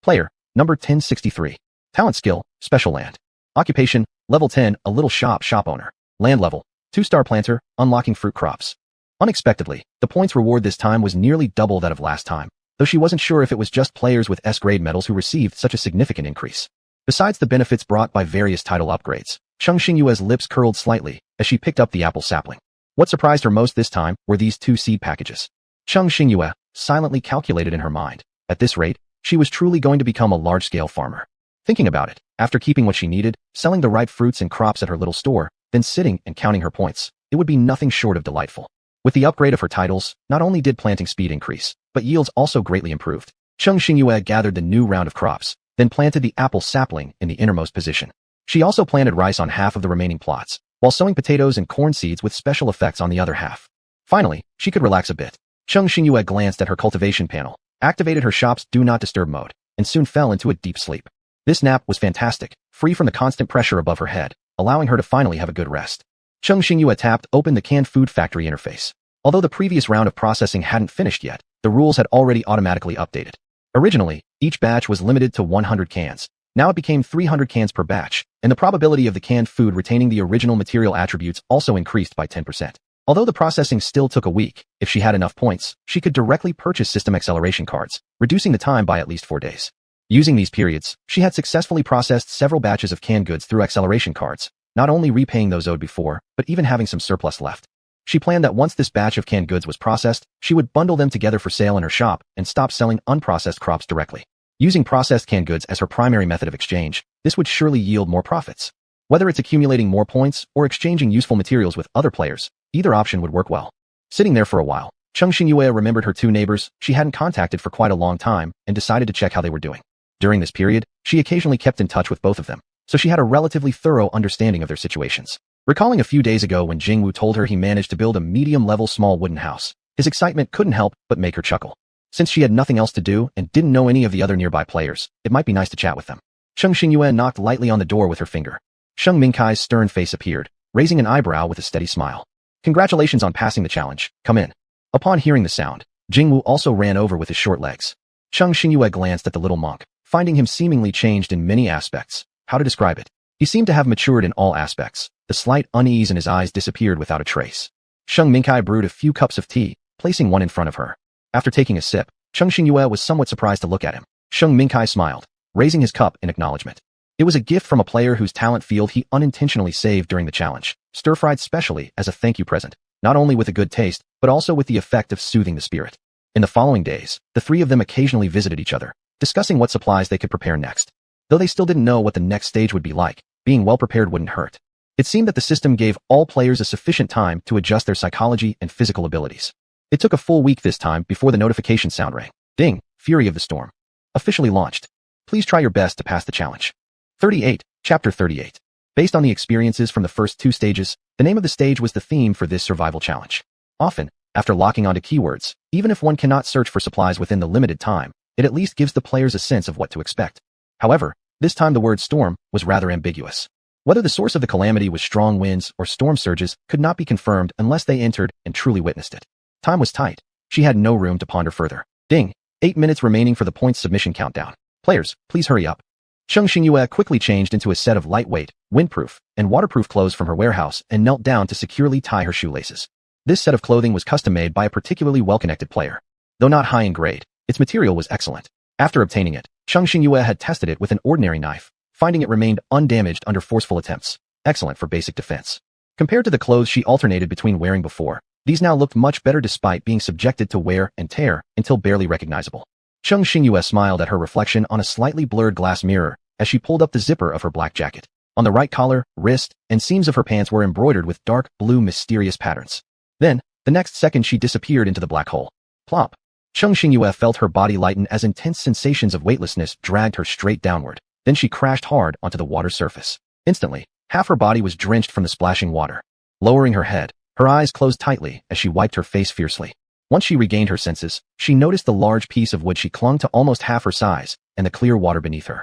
Player, number 1063. Talent skill, special land. Occupation, level 10, a little shop owner. Land level, 2-star planter, unlocking fruit crops. Unexpectedly, the points reward this time was nearly double that of last time, though she wasn't sure if it was just players with S-grade medals who received such a significant increase. Besides the benefits brought by various title upgrades, Cheng Xingyue's lips curled slightly as she picked up the apple sapling. What surprised her most this time were these 2 seed packages. Cheng Xingyue silently calculated in her mind. At this rate, she was truly going to become a large-scale farmer. Thinking about it, after keeping what she needed, selling the ripe fruits and crops at her little store, then sitting and counting her points, it would be nothing short of delightful. With the upgrade of her titles, not only did planting speed increase, but yields also greatly improved. Cheng Xingyue gathered the new round of crops, then planted the apple sapling in the innermost position. She also planted rice on half of the remaining plots, while sowing potatoes and corn seeds with special effects on the other half. Finally, she could relax a bit. Cheng Xingyue glanced at her cultivation panel, activated her shop's Do Not Disturb mode, and soon fell into a deep sleep. This nap was fantastic, free from the constant pressure above her head, allowing her to finally have a good rest. Cheng Xingyue tapped open the canned food factory interface. Although the previous round of processing hadn't finished yet, the rules had already automatically updated. Originally, each batch was limited to 100 cans. Now it became 300 cans per batch, and the probability of the canned food retaining the original material attributes also increased by 10%. Although the processing still took a week, if she had enough points, she could directly purchase system acceleration cards, reducing the time by at least 4 days. Using these periods, she had successfully processed several batches of canned goods through acceleration cards, not only repaying those owed before, but even having some surplus left. She planned that once this batch of canned goods was processed, she would bundle them together for sale in her shop and stop selling unprocessed crops directly. Using processed canned goods as her primary method of exchange, this would surely yield more profits. Whether it's accumulating more points or exchanging useful materials with other players, either option would work well. Sitting there for a while, Cheng Xingyue remembered her two neighbors she hadn't contacted for quite a long time and decided to check how they were doing. During this period, she occasionally kept in touch with both of them, so she had a relatively thorough understanding of their situations. Recalling a few days ago when Jingwu told her he managed to build a medium-level small wooden house, his excitement couldn't help but make her chuckle. Since she had nothing else to do and didn't know any of the other nearby players, it might be nice to chat with them. Cheng Xingyue knocked lightly on the door with her finger. Sheng Mingkai's stern face appeared, raising an eyebrow with a steady smile. Congratulations on passing the challenge. Come in. Upon hearing the sound, Jingwu also ran over with his short legs. Cheng Xingyue glanced at the little monk, finding him seemingly changed in many aspects. How to describe it? He seemed to have matured in all aspects. The slight unease in his eyes disappeared without a trace. Sheng Mingkai brewed a few cups of tea, placing one in front of her. After taking a sip, Cheng Xingyue was somewhat surprised to look at him. Sheng Mingkai smiled, raising his cup in acknowledgement. It was a gift from a player whose talent field he unintentionally saved during the challenge, stir-fried specially as a thank you present, not only with a good taste, but also with the effect of soothing the spirit. In the following days, the three of them occasionally visited each other, discussing what supplies they could prepare next. Though they still didn't know what the next stage would be like, being well-prepared wouldn't hurt. It seemed that the system gave all players a sufficient time to adjust their psychology and physical abilities. It took a full week this time before the notification sound rang. Ding! Fury of the Storm. Officially launched. Please try your best to pass the challenge. 38. Chapter 38. Based on the experiences from the first two stages, the name of the stage was the theme for this survival challenge. Often, after locking onto keywords, even if one cannot search for supplies within the limited time, it at least gives the players a sense of what to expect. However, this time the word storm was rather ambiguous. Whether the source of the calamity was strong winds or storm surges could not be confirmed unless they entered and truly witnessed it. Time was tight. She had no room to ponder further. Ding! 8 minutes remaining for the points submission countdown. Players, please hurry up. Cheng Xingyue quickly changed into a set of lightweight, windproof, and waterproof clothes from her warehouse and knelt down to securely tie her shoelaces. This set of clothing was custom-made by a particularly well-connected player. Though not high in grade, its material was excellent. After obtaining it, Cheng Xingyue had tested it with an ordinary knife, finding it remained undamaged under forceful attempts. Excellent for basic defense. Compared to the clothes she alternated between wearing before, these now looked much better despite being subjected to wear and tear until barely recognizable. Cheng Xingyue smiled at her reflection on a slightly blurred glass mirror as she pulled up the zipper of her black jacket. On the right collar, wrist, and seams of her pants were embroidered with dark blue mysterious patterns. Then, the next second she disappeared into the black hole. Plop. Cheng Xingyue felt her body lighten as intense sensations of weightlessness dragged her straight downward. Then she crashed hard onto the water's surface. Instantly, half her body was drenched from the splashing water. Lowering her head, her eyes closed tightly as she wiped her face fiercely. Once she regained her senses, she noticed the large piece of wood she clung to almost half her size and the clear water beneath her.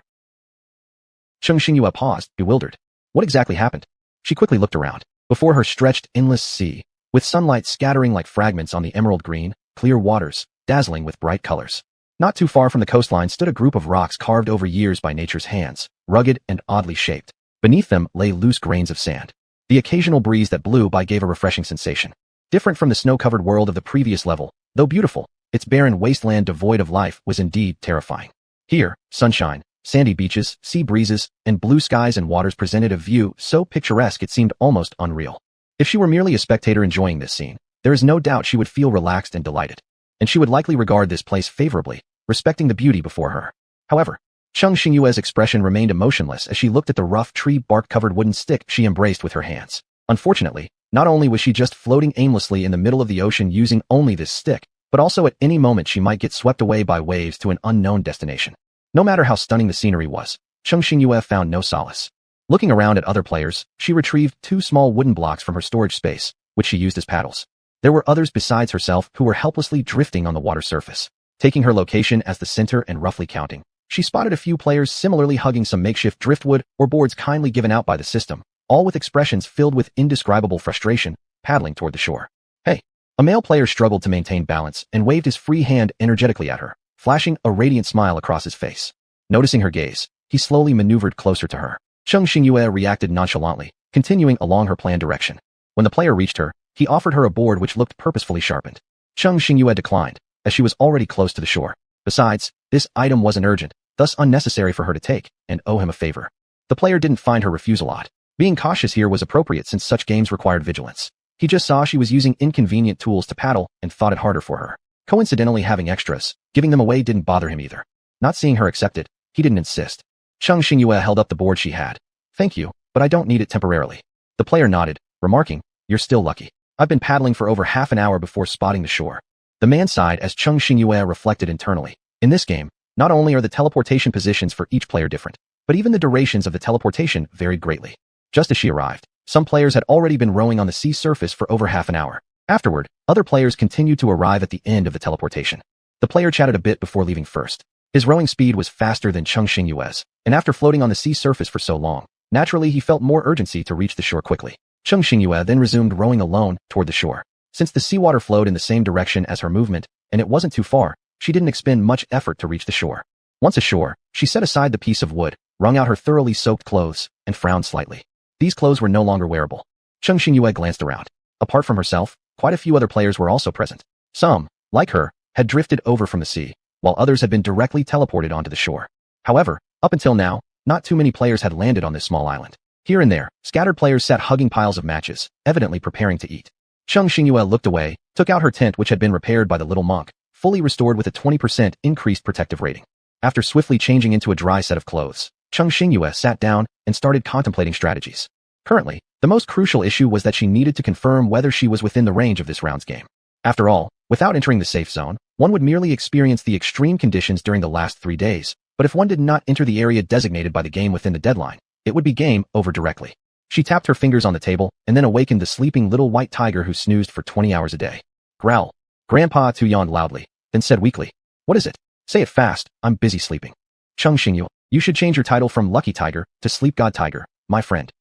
Cheng Xingyue paused, bewildered. What exactly happened? She quickly looked around. Before her stretched endless sea, with sunlight scattering like fragments on the emerald green, clear waters, dazzling with bright colors. Not too far from the coastline stood a group of rocks carved over years by nature's hands, rugged and oddly shaped. Beneath them lay loose grains of sand. The occasional breeze that blew by gave a refreshing sensation. Different from the snow-covered world of the previous level, though beautiful, its barren wasteland devoid of life was indeed terrifying. Here, sunshine, sandy beaches, sea breezes, and blue skies and waters presented a view so picturesque it seemed almost unreal. If she were merely a spectator enjoying this scene, there is no doubt she would feel relaxed and delighted. And she would likely regard this place favorably, respecting the beauty before her. However, Cheng Xingyue's expression remained emotionless as she looked at the rough tree bark-covered wooden stick she embraced with her hands. Unfortunately, not only was she just floating aimlessly in the middle of the ocean using only this stick, but also at any moment she might get swept away by waves to an unknown destination. No matter how stunning the scenery was, Cheng Xingyue found no solace. Looking around at other players, she retrieved 2 small wooden blocks from her storage space, which she used as paddles. There were others besides herself who were helplessly drifting on the water surface. Taking her location as the center and roughly counting, she spotted a few players similarly hugging some makeshift driftwood or boards kindly given out by the system, all with expressions filled with indescribable frustration, paddling toward the shore. Hey! A male player struggled to maintain balance and waved his free hand energetically at her, flashing a radiant smile across his face. Noticing her gaze, he slowly maneuvered closer to her. Cheng Xingyue reacted nonchalantly, continuing along her planned direction. When the player reached her, he offered her a board which looked purposefully sharpened. Cheng Xingyue declined, as she was already close to the shore. Besides, this item wasn't urgent, thus unnecessary for her to take, and owe him a favor. The player didn't find her refusal odd. Being cautious here was appropriate since such games required vigilance. He just saw she was using inconvenient tools to paddle and thought it harder for her. Coincidentally, having extras, giving them away didn't bother him either. Not seeing her accept it, he didn't insist. Cheng Xingyue held up the board she had. Thank you, but I don't need it temporarily. The player nodded, remarking, you're still lucky. I've been paddling for over half an hour before spotting the shore. The man sighed as Cheng Xingyue reflected internally. In this game, not only are the teleportation positions for each player different, but even the durations of the teleportation varied greatly. Just as she arrived, some players had already been rowing on the sea surface for over half an hour. Afterward, other players continued to arrive at the end of the teleportation. The player chatted a bit before leaving first. His rowing speed was faster than Cheng Xingyue's, and after floating on the sea surface for so long, naturally he felt more urgency to reach the shore quickly. Cheng Xingyue then resumed rowing alone toward the shore. Since the seawater flowed in the same direction as her movement, and it wasn't too far, she didn't expend much effort to reach the shore. Once ashore, she set aside the piece of wood, wrung out her thoroughly soaked clothes, and frowned slightly. These clothes were no longer wearable. Cheng Xingyue glanced around. Apart from herself, quite a few other players were also present. Some, like her, had drifted over from the sea, while others had been directly teleported onto the shore. However, up until now, not too many players had landed on this small island. Here and there, scattered players sat hugging piles of matches, evidently preparing to eat. Cheng Xingyue looked away, took out her tent which had been repaired by the little monk, fully restored with a 20% increased protective rating. After swiftly changing into a dry set of clothes, Cheng Xingyue sat down and started contemplating strategies. Currently, the most crucial issue was that she needed to confirm whether she was within the range of this round's game. After all, without entering the safe zone, one would merely experience the extreme conditions during the last 3 days, but if one did not enter the area designated by the game within the deadline, it would be game over directly. She tapped her fingers on the table and then awakened the sleeping little white tiger who snoozed for 20 hours a day. Growl. Grandpa Tu yawned loudly, then said weakly, "What is it? Say it fast, I'm busy sleeping." Cheng Xingyue, you should change your title from Lucky Tiger to Sleep God Tiger, my friend.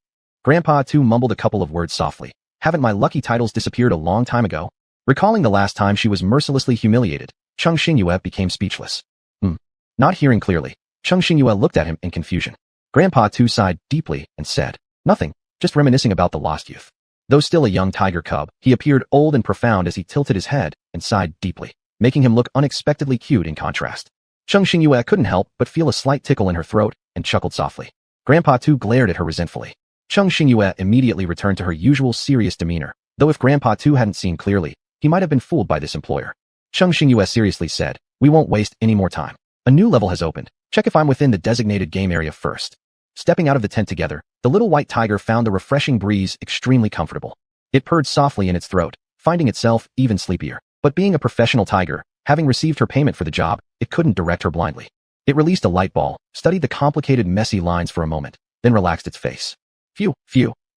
Grandpa Tu mumbled a couple of words softly. Haven't my lucky titles disappeared a long time ago? Recalling the last time she was mercilessly humiliated, Cheng Xingyue became speechless. Not hearing clearly, Cheng Xingyue looked at him in confusion. Grandpa Tu sighed deeply and said, nothing, just reminiscing about the lost youth. Though still a young tiger cub, he appeared old and profound as he tilted his head and sighed deeply, making him look unexpectedly cute in contrast. Cheng Xingyue couldn't help but feel a slight tickle in her throat and chuckled softly. Grandpa Tu glared at her resentfully. Cheng Xingyue immediately returned to her usual serious demeanor, though if Grandpa Tu hadn't seen clearly, he might have been fooled by this employer. Cheng Xingyue seriously said, we won't waste any more time. A new level has opened. Check if I'm within the designated game area first. Stepping out of the tent together, the little white tiger found the refreshing breeze extremely comfortable. It purred softly in its throat, finding itself even sleepier. But being a professional tiger, having received her payment for the job, it couldn't direct her blindly. It released a light ball, studied the complicated messy lines for a moment, then relaxed its face. Phew,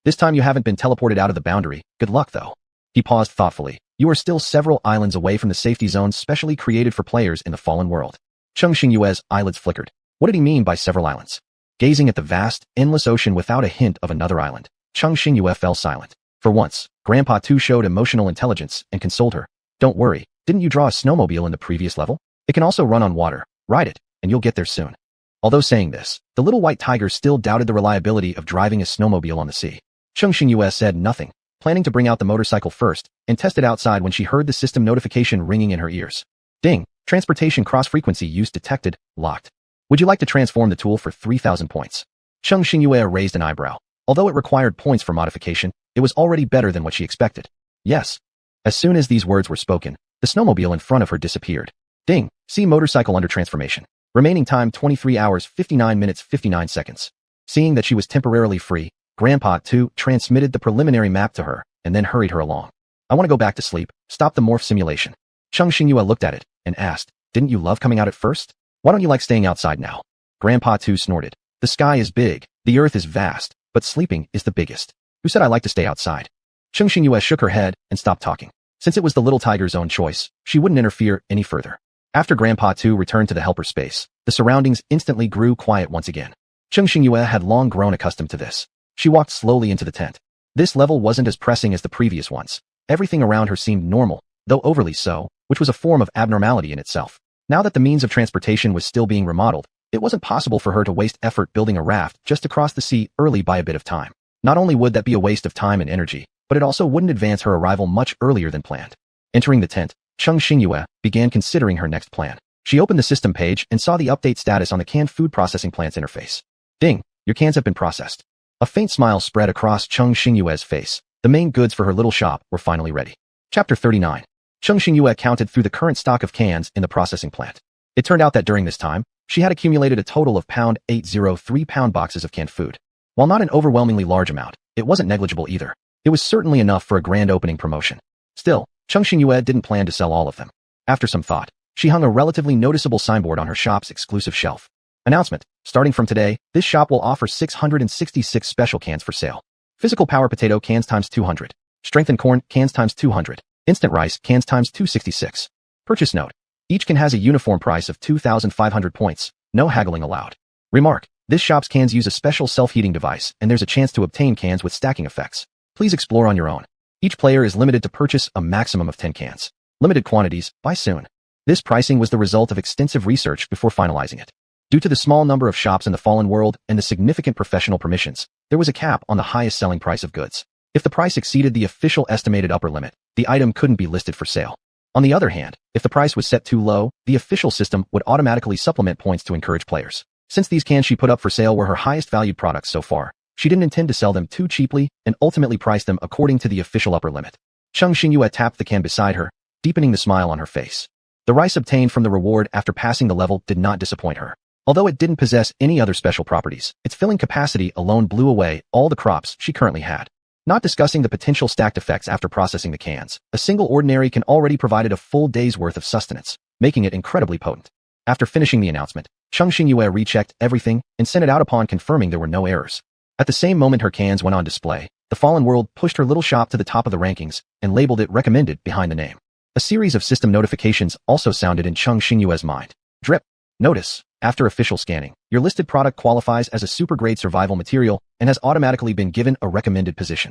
this time you haven't been teleported out of the boundary, good luck though. He paused thoughtfully. You are still several islands away from the safety zone specially created for players in the fallen world. Cheng Xingyue's eyelids flickered. What did he mean by several islands? Gazing at the vast, endless ocean without a hint of another island, Cheng Xingyue fell silent. For once, Grandpa Tu showed emotional intelligence and consoled her. Don't worry, didn't you draw a snowmobile in the previous level? It can also run on water. Ride it, and you'll get there soon. Although saying this, the little white tiger still doubted the reliability of driving a snowmobile on the sea. Cheng Xingyue said nothing, planning to bring out the motorcycle first and test it outside when she heard the system notification ringing in her ears. Ding, transportation cross-frequency use detected, locked. Would you like to transform the tool for 3,000 points? Cheng Xingyue raised an eyebrow. Although it required points for modification, it was already better than what she expected. Yes. As soon as these words were spoken, the snowmobile in front of her disappeared. Ding, see motorcycle under transformation. Remaining time 23 hours 59 minutes 59 seconds. Seeing that she was temporarily free, Grandpa Tu transmitted the preliminary map to her and then hurried her along. I want to go back to sleep, stop the morph simulation. Cheng Xingyue looked at it and asked, didn't you love coming out at first? Why don't you like staying outside now? Grandpa Tu snorted. The sky is big, the earth is vast, but sleeping is the biggest. Who said I like to stay outside? Cheng Xingyue shook her head and stopped talking. Since it was the little tiger's own choice, she wouldn't interfere any further. After Grandpa Tu returned to the helper space, the surroundings instantly grew quiet once again. Cheng Xingyue had long grown accustomed to this. She walked slowly into the tent. This level wasn't as pressing as the previous ones. Everything around her seemed normal, though overly so, which was a form of abnormality in itself. Now that the means of transportation was still being remodeled, it wasn't possible for her to waste effort building a raft just to cross the sea early by a bit of time. Not only would that be a waste of time and energy, but it also wouldn't advance her arrival much earlier than planned. Entering the tent, Cheng Xingyue began considering her next plan. She opened the system page and saw the update status on the canned food processing plant's interface. Ding, your cans have been processed. A faint smile spread across Cheng Xingyue's face. The main goods for her little shop were finally ready. Chapter 39. Cheng Xingyue counted through the current stock of cans in the processing plant. It turned out that during this time, she had accumulated a total of 803-pound boxes of canned food. While not an overwhelmingly large amount, it wasn't negligible either. It was certainly enough for a grand opening promotion. Still, Cheng Xingyue didn't plan to sell all of them. After some thought, she hung a relatively noticeable signboard on her shop's exclusive shelf. Announcement: starting from today, this shop will offer 666 special cans for sale. Physical power potato cans times 200. Strengthened corn cans times 200. Instant rice cans times 266. Purchase note: each can has a uniform price of 2,500 points. No haggling allowed. Remark: this shop's cans use a special self-heating device, and there's a chance to obtain cans with stacking effects. Please explore on your own. Each player is limited to purchase a maximum of 10 cans. Limited quantities, buy soon. This pricing was the result of extensive research before finalizing it. Due to the small number of shops in the Fallen World and the significant professional permissions, there was a cap on the highest selling price of goods. If the price exceeded the official estimated upper limit, the item couldn't be listed for sale. On the other hand, if the price was set too low, the official system would automatically supplement points to encourage players. Since these cans she put up for sale were her highest valued products so far, she didn't intend to sell them too cheaply and ultimately priced them according to the official upper limit. Cheng Xingyue tapped the can beside her, deepening the smile on her face. The rice obtained from the reward after passing the level did not disappoint her. Although it didn't possess any other special properties, its filling capacity alone blew away all the crops she currently had. Not discussing the potential stacked effects after processing the cans, a single ordinary can already provided a full day's worth of sustenance, making it incredibly potent. After finishing the announcement, Cheng Xingyue rechecked everything and sent it out upon confirming there were no errors. At the same moment her cans went on display, the Fallen World pushed her little shop to the top of the rankings and labeled it recommended behind the name. A series of system notifications also sounded in Cheng Xingyue's mind. Drip. Notice: after official scanning, your listed product qualifies as a super-grade survival material and has automatically been given a recommended position.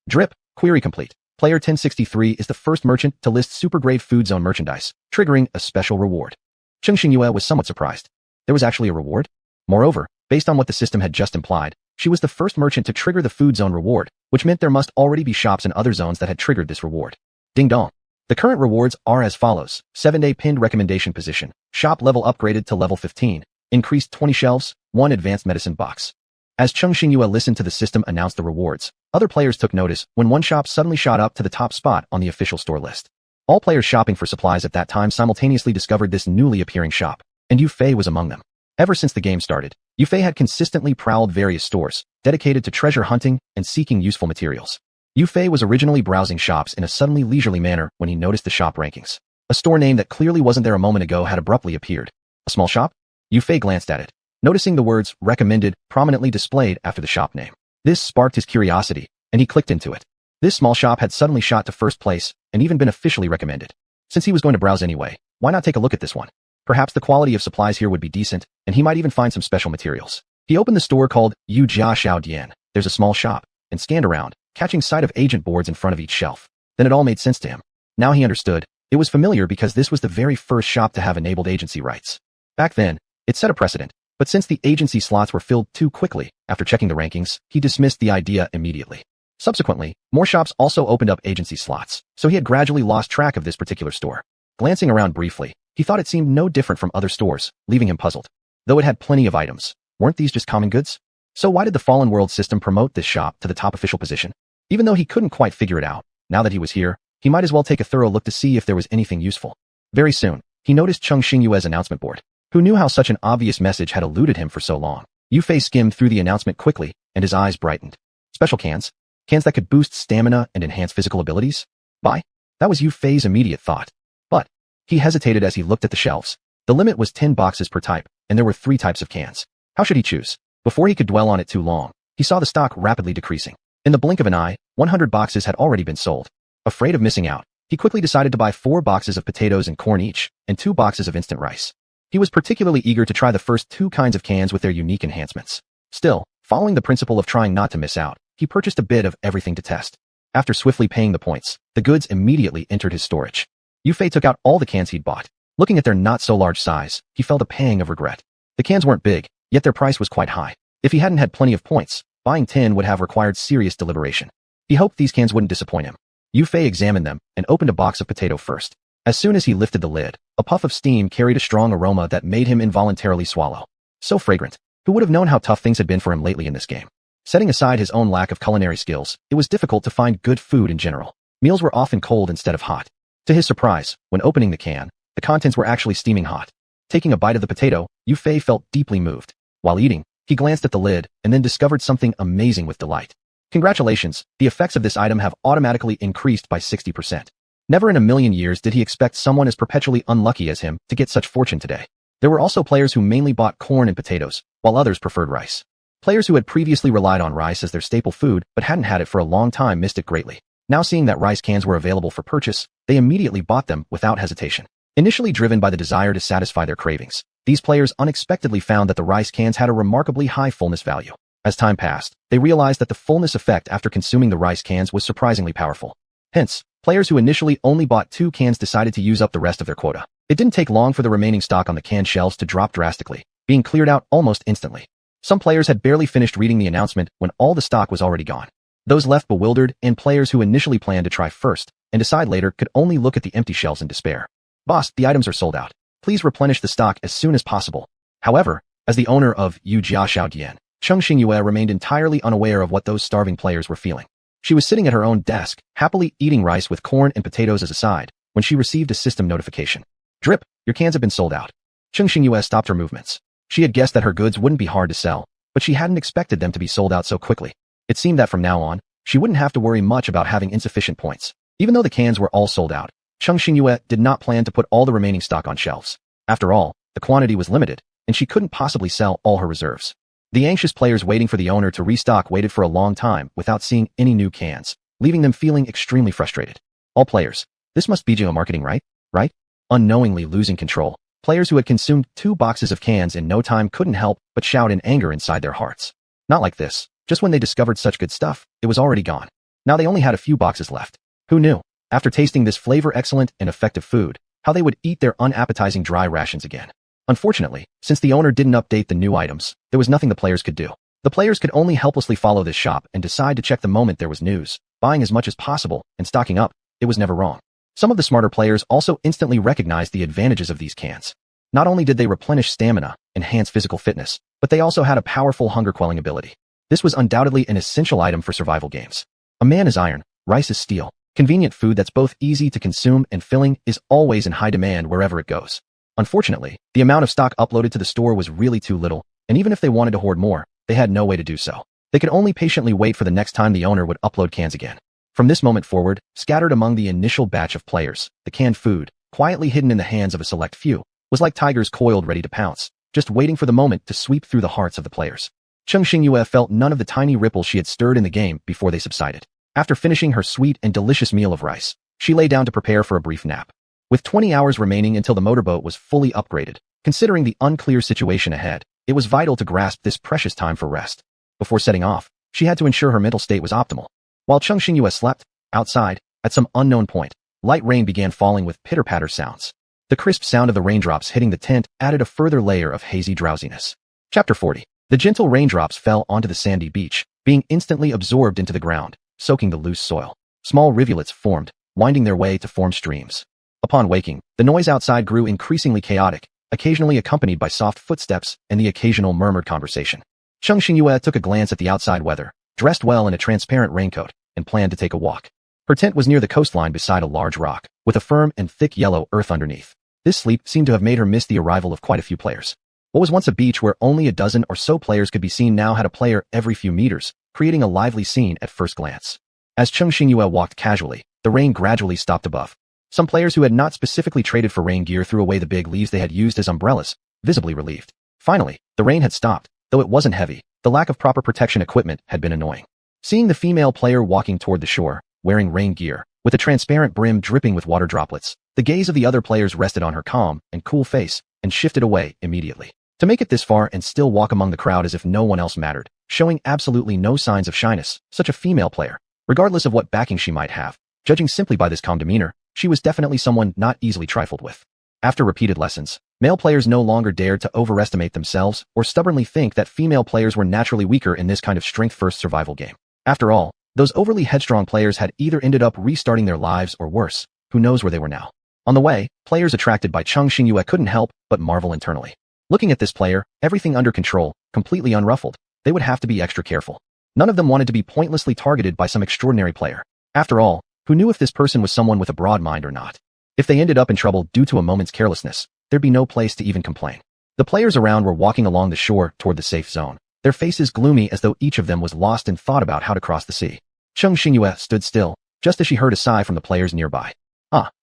Drip. Query complete. Player 1063 is the first merchant to list super-grade food zone merchandise, triggering a special reward. Cheng Xingyue was somewhat surprised. There was actually a reward? Moreover, based on what the system had just implied, she was the first merchant to trigger the food zone reward, which meant there must already be shops in other zones that had triggered this reward. Ding dong. The current rewards are as follows: 7-day pinned recommendation position, shop level upgraded to level 15, increased 20 shelves, 1 advanced medicine box. As Cheng Xingyue listened to the system announce the rewards, other players took notice when one shop suddenly shot up to the top spot on the official store list. All players shopping for supplies at that time simultaneously discovered this newly appearing shop, and Yu Fei was among them. Ever since the game started, Yu Fei had consistently prowled various stores, dedicated to treasure hunting and seeking useful materials. Yu Fei was originally browsing shops in a suddenly leisurely manner when he noticed the shop rankings. A store name that clearly wasn't there a moment ago had abruptly appeared. A small shop? Yu Fei glanced at it, noticing the words recommended prominently displayed after the shop name. This sparked his curiosity, and he clicked into it. This small shop had suddenly shot to first place and even been officially recommended. Since he was going to browse anyway, why not take a look at this one? Perhaps the quality of supplies here would be decent, and he might even find some special materials. He opened the store called Yu Jia Xiao Dian. There's a small shop, and scanned around, catching sight of agent boards in front of each shelf. Then it all made sense to him. Now he understood. It was familiar because this was the very first shop to have enabled agency rights. Back then, it set a precedent, but since the agency slots were filled too quickly, after checking the rankings, he dismissed the idea immediately. Subsequently, more shops also opened up agency slots, so he had gradually lost track of this particular store. Glancing around briefly, he thought it seemed no different from other stores, leaving him puzzled. Though it had plenty of items, weren't these just common goods? So why did the Fallen World system promote this shop to the top official position? Even though he couldn't quite figure it out, now that he was here, he might as well take a thorough look to see if there was anything useful. Very soon, he noticed Cheng Xingyue's announcement board. Who knew how such an obvious message had eluded him for so long? Yu Fei skimmed through the announcement quickly, and his eyes brightened. Special cans? Cans that could boost stamina and enhance physical abilities? Buy? That was Yu Fei's immediate thought. But he hesitated as he looked at the shelves. The limit was 10 boxes per type, and there were 3 types of cans. How should he choose? Before he could dwell on it too long, he saw the stock rapidly decreasing. In the blink of an eye, 100 boxes had already been sold. Afraid of missing out, he quickly decided to buy 4 boxes of potatoes and corn each, and 2 boxes of instant rice. He was particularly eager to try the first 2 kinds of cans with their unique enhancements. Still, following the principle of trying not to miss out, he purchased a bit of everything to test. After swiftly paying the points, the goods immediately entered his storage. Yu Fei took out all the cans he'd bought. Looking at their not-so-large size, he felt a pang of regret. The cans weren't big, yet their price was quite high. If he hadn't had plenty of points, buying 10 would have required serious deliberation. He hoped these cans wouldn't disappoint him. Yu Fei examined them and opened a box of potato first. As soon as he lifted the lid, a puff of steam carried a strong aroma that made him involuntarily swallow. So fragrant. Who would have known how tough things had been for him lately in this game? Setting aside his own lack of culinary skills, it was difficult to find good food in general. Meals were often cold instead of hot. To his surprise, when opening the can, the contents were actually steaming hot. Taking a bite of the potato, Yufei felt deeply moved. While eating, he glanced at the lid and then discovered something amazing with delight. Congratulations, the effects of this item have automatically increased by 60%. Never in a million years did he expect someone as perpetually unlucky as him to get such fortune today. There were also players who mainly bought corn and potatoes, while others preferred rice. Players who had previously relied on rice as their staple food but hadn't had it for a long time missed it greatly. Now seeing that rice cans were available for purchase, they immediately bought them without hesitation. Initially driven by the desire to satisfy their cravings, these players unexpectedly found that the rice cans had a remarkably high fullness value. As time passed, they realized that the fullness effect after consuming the rice cans was surprisingly powerful. Hence, players who initially only bought 2 cans decided to use up the rest of their quota. It didn't take long for the remaining stock on the can shelves to drop drastically, being cleared out almost instantly. Some players had barely finished reading the announcement when all the stock was already gone. Those left bewildered, and players who initially planned to try first and decide later could only look at the empty shelves in despair. Boss, the items are sold out. Please replenish the stock as soon as possible. However, as the owner of Yu Jia Xiaodian, Cheng Xingyue remained entirely unaware of what those starving players were feeling. She was sitting at her own desk, happily eating rice with corn and potatoes as a side, when she received a system notification. Drip, your cans have been sold out. Cheng Xingyue stopped her movements. She had guessed that her goods wouldn't be hard to sell, but she hadn't expected them to be sold out so quickly. It seemed that from now on, she wouldn't have to worry much about having insufficient points. Even though the cans were all sold out, Cheng Xingyue did not plan to put all the remaining stock on shelves. After all, the quantity was limited, and she couldn't possibly sell all her reserves. The anxious players waiting for the owner to restock waited for a long time without seeing any new cans, leaving them feeling extremely frustrated. All players, this must be geomarketing, right? Unknowingly losing control, players who had consumed 2 boxes of cans in no time couldn't help but shout in anger inside their hearts. Not like this. Just when they discovered such good stuff, it was already gone. Now they only had a few boxes left. Who knew, after tasting this flavor-excellent and effective food, how they would eat their unappetizing dry rations again? Unfortunately, since the owner didn't update the new items, there was nothing the players could do. The players could only helplessly follow this shop and decide to check the moment there was news, buying as much as possible and stocking up. It was never wrong. Some of the smarter players also instantly recognized the advantages of these cans. Not only did they replenish stamina, enhance physical fitness, but they also had a powerful hunger-quelling ability. This was undoubtedly an essential item for survival games. A man is iron, rice is steel. Convenient food that's both easy to consume and filling is always in high demand wherever it goes. Unfortunately, the amount of stock uploaded to the store was really too little, and even if they wanted to hoard more, they had no way to do so. They could only patiently wait for the next time the owner would upload cans again. From this moment forward, scattered among the initial batch of players, the canned food, quietly hidden in the hands of a select few, was like tigers coiled ready to pounce, just waiting for the moment to sweep through the hearts of the players. Cheng Xingyue felt none of the tiny ripples she had stirred in the game before they subsided. After finishing her sweet and delicious meal of rice, she lay down to prepare for a brief nap. With 20 hours remaining until the motorboat was fully upgraded, considering the unclear situation ahead, it was vital to grasp this precious time for rest. Before setting off, she had to ensure her mental state was optimal. While Cheng Xingyue slept, outside, at some unknown point, light rain began falling with pitter-patter sounds. The crisp sound of the raindrops hitting the tent added a further layer of hazy drowsiness. Chapter 40. The gentle raindrops fell onto the sandy beach, being instantly absorbed into the ground, soaking the loose soil. Small rivulets formed, winding their way to form streams. Upon waking, the noise outside grew increasingly chaotic, occasionally accompanied by soft footsteps and the occasional murmured conversation. Cheng Xingyue took a glance at the outside weather, dressed well in a transparent raincoat, and planned to take a walk. Her tent was near the coastline beside a large rock, with a firm and thick yellow earth underneath. This sleep seemed to have made her miss the arrival of quite a few players. What was once a beach where only a dozen or so players could be seen now had a player every few meters, creating a lively scene at first glance. As Cheng Xingyue walked casually, the rain gradually stopped above. Some players who had not specifically traded for rain gear threw away the big leaves they had used as umbrellas, visibly relieved. Finally, the rain had stopped. Though it wasn't heavy, the lack of proper protection equipment had been annoying. Seeing the female player walking toward the shore, wearing rain gear, with a transparent brim dripping with water droplets, the gaze of the other players rested on her calm and cool face and shifted away immediately. To make it this far and still walk among the crowd as if no one else mattered, showing absolutely no signs of shyness, such a female player, regardless of what backing she might have, judging simply by this calm demeanor, she was definitely someone not easily trifled with. After repeated lessons, male players no longer dared to overestimate themselves or stubbornly think that female players were naturally weaker in this kind of strength-first survival game. After all, those overly headstrong players had either ended up restarting their lives or worse, who knows where they were now. On the way, players attracted by Cheng Xingyue couldn't help but marvel internally. Looking at this player, everything under control, completely unruffled, they would have to be extra careful. None of them wanted to be pointlessly targeted by some extraordinary player. After all, who knew if this person was someone with a broad mind or not? If they ended up in trouble due to a moment's carelessness, there'd be no place to even complain. The players around were walking along the shore toward the safe zone, their faces gloomy as though each of them was lost and thought about how to cross the sea. Cheng Xingyue stood still, just as she heard a sigh from the players nearby.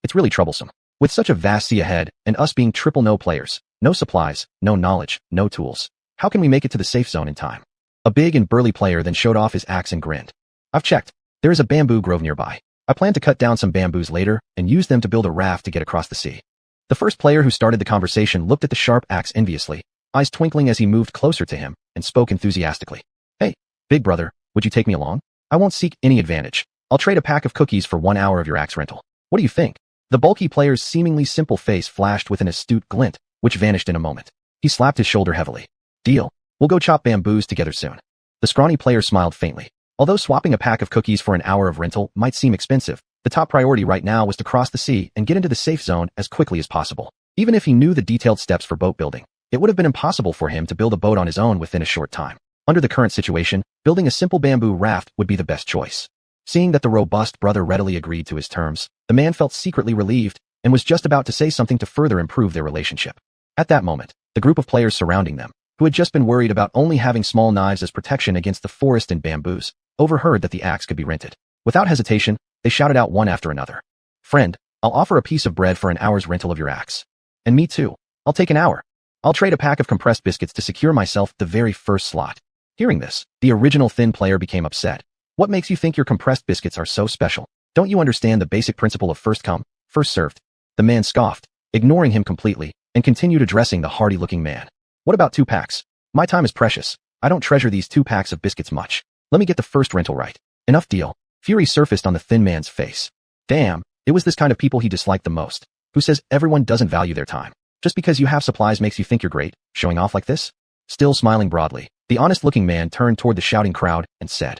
It's really troublesome. With such a vast sea ahead, and us being triple no players, no supplies, no knowledge, no tools. How can we make it to the safe zone in time? A big and burly player then showed off his axe and grinned. I've checked. There is a bamboo grove nearby. I plan to cut down some bamboos later and use them to build a raft to get across the sea. The first player who started the conversation looked at the sharp axe enviously, eyes twinkling as he moved closer to him, and spoke enthusiastically. Hey, big brother, would you take me along? I won't seek any advantage. I'll trade a pack of cookies for 1 hour of your axe rental. What do you think? The bulky player's seemingly simple face flashed with an astute glint, which vanished in a moment. He slapped his shoulder heavily. Deal. We'll go chop bamboos together soon. The scrawny player smiled faintly. Although swapping a pack of cookies for an hour of rental might seem expensive, the top priority right now was to cross the sea and get into the safe zone as quickly as possible. Even if he knew the detailed steps for boat building, it would have been impossible for him to build a boat on his own within a short time. Under the current situation, building a simple bamboo raft would be the best choice. Seeing that the robust brother readily agreed to his terms, the man felt secretly relieved and was just about to say something to further improve their relationship. At that moment, the group of players surrounding them, who had just been worried about only having small knives as protection against the forest and bamboos, overheard that the axe could be rented. Without hesitation, they shouted out one after another. Friend, I'll offer a piece of bread for an hour's rental of your axe. And me too. I'll take an hour. I'll trade a pack of compressed biscuits to secure myself the very first slot. Hearing this, the original thin player became upset. What makes you think your compressed biscuits are so special? Don't you understand the basic principle of first come, first served? The man scoffed, ignoring him completely, and continued addressing the hardy-looking man. What about 2 packs? My time is precious. I don't treasure these 2 packs of biscuits much. Let me get the first rental right. Enough deal. Fury surfaced on the thin man's face. Damn, it was this kind of people he disliked the most. Who says everyone doesn't value their time? Just because you have supplies makes you think you're great, showing off like this? Still smiling broadly, the honest-looking man turned toward the shouting crowd and said,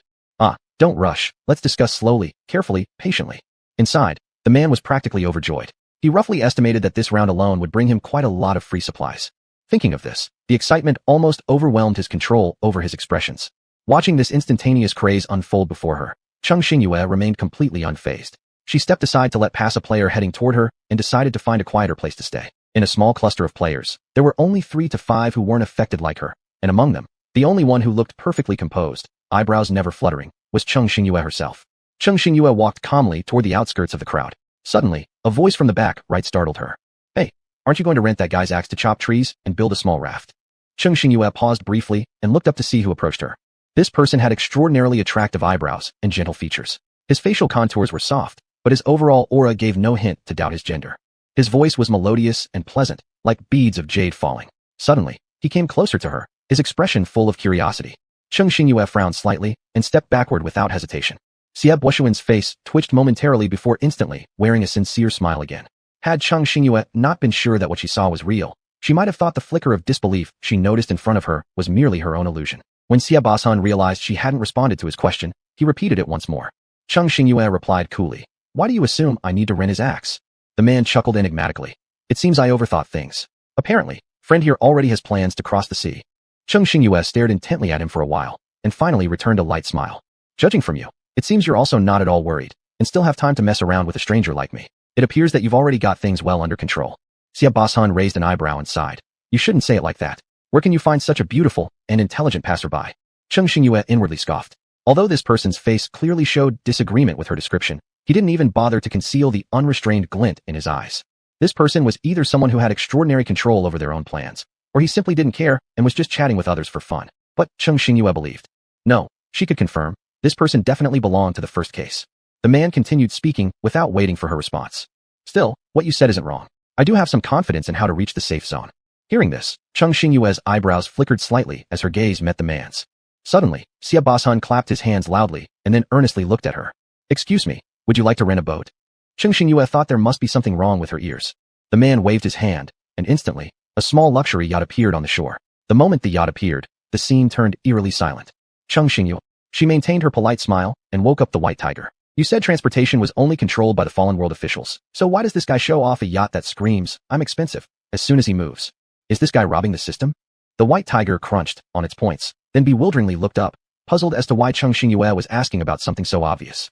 don't rush. Let's discuss slowly, carefully, patiently. Inside, the man was practically overjoyed. He roughly estimated that this round alone would bring him quite a lot of free supplies. Thinking of this, the excitement almost overwhelmed his control over his expressions. Watching this instantaneous craze unfold before her, Cheng Xingyue remained completely unfazed. She stepped aside to let pass a player heading toward her and decided to find a quieter place to stay. In a small cluster of players, there were only 3 to 5 who weren't affected like her, and among them, the only one who looked perfectly composed, eyebrows never fluttering, was Cheng Xingyue herself. Cheng Xingyue walked calmly toward the outskirts of the crowd. Suddenly, a voice from the back right startled her. Hey, aren't you going to rent that guy's axe to chop trees and build a small raft? Cheng Xingyue paused briefly and looked up to see who approached her. This person had extraordinarily attractive eyebrows and gentle features. His facial contours were soft, but his overall aura gave no hint to doubt his gender. His voice was melodious and pleasant, like beads of jade falling. Suddenly, he came closer to her, his expression full of curiosity. Cheng Xingyue frowned slightly and stepped backward without hesitation. Xie Buoshuan's face twitched momentarily before instantly wearing a sincere smile again. Had Cheng Xingyue not been sure that what she saw was real, she might have thought the flicker of disbelief she noticed in front of her was merely her own illusion. When Xie Buoshuan realized she hadn't responded to his question, he repeated it once more. Cheng Xingyue replied coolly, Why do you assume I need to rent his axe? The man chuckled enigmatically. It seems I overthought things. Apparently, friend here already has plans to cross the sea. Cheng Xingyue stared intently at him for a while, and finally returned a light smile. Judging from you, it seems you're also not at all worried, and still have time to mess around with a stranger like me. It appears that you've already got things well under control. Xie Buoshuan raised an eyebrow and sighed. You shouldn't say it like that. Where can you find such a beautiful and intelligent passerby? Cheng Xingyue inwardly scoffed. Although this person's face clearly showed disagreement with her description, he didn't even bother to conceal the unrestrained glint in his eyes. This person was either someone who had extraordinary control over their own plans, or he simply didn't care and was just chatting with others for fun. But Cheng Xingyue believed. No, she could confirm, this person definitely belonged to the first case. The man continued speaking without waiting for her response. Still, what you said isn't wrong. I do have some confidence in how to reach the safe zone. Hearing this, Cheng Xingyue's eyebrows flickered slightly as her gaze met the man's. Suddenly, Xie Buoshuan clapped his hands loudly and then earnestly looked at her. Excuse me, would you like to rent a boat? Cheng Xingyue thought there must be something wrong with her ears. The man waved his hand, and instantly, a small luxury yacht appeared on the shore. The moment the yacht appeared, the scene turned eerily silent. Cheng Xingyue. She maintained her polite smile and woke up the white tiger. You said transportation was only controlled by the fallen world officials, so why does this guy show off a yacht that screams, I'm expensive, as soon as he moves? Is this guy robbing the system? The white tiger crunched on its points, then bewilderingly looked up, puzzled as to why Cheng Xingyue was asking about something so obvious.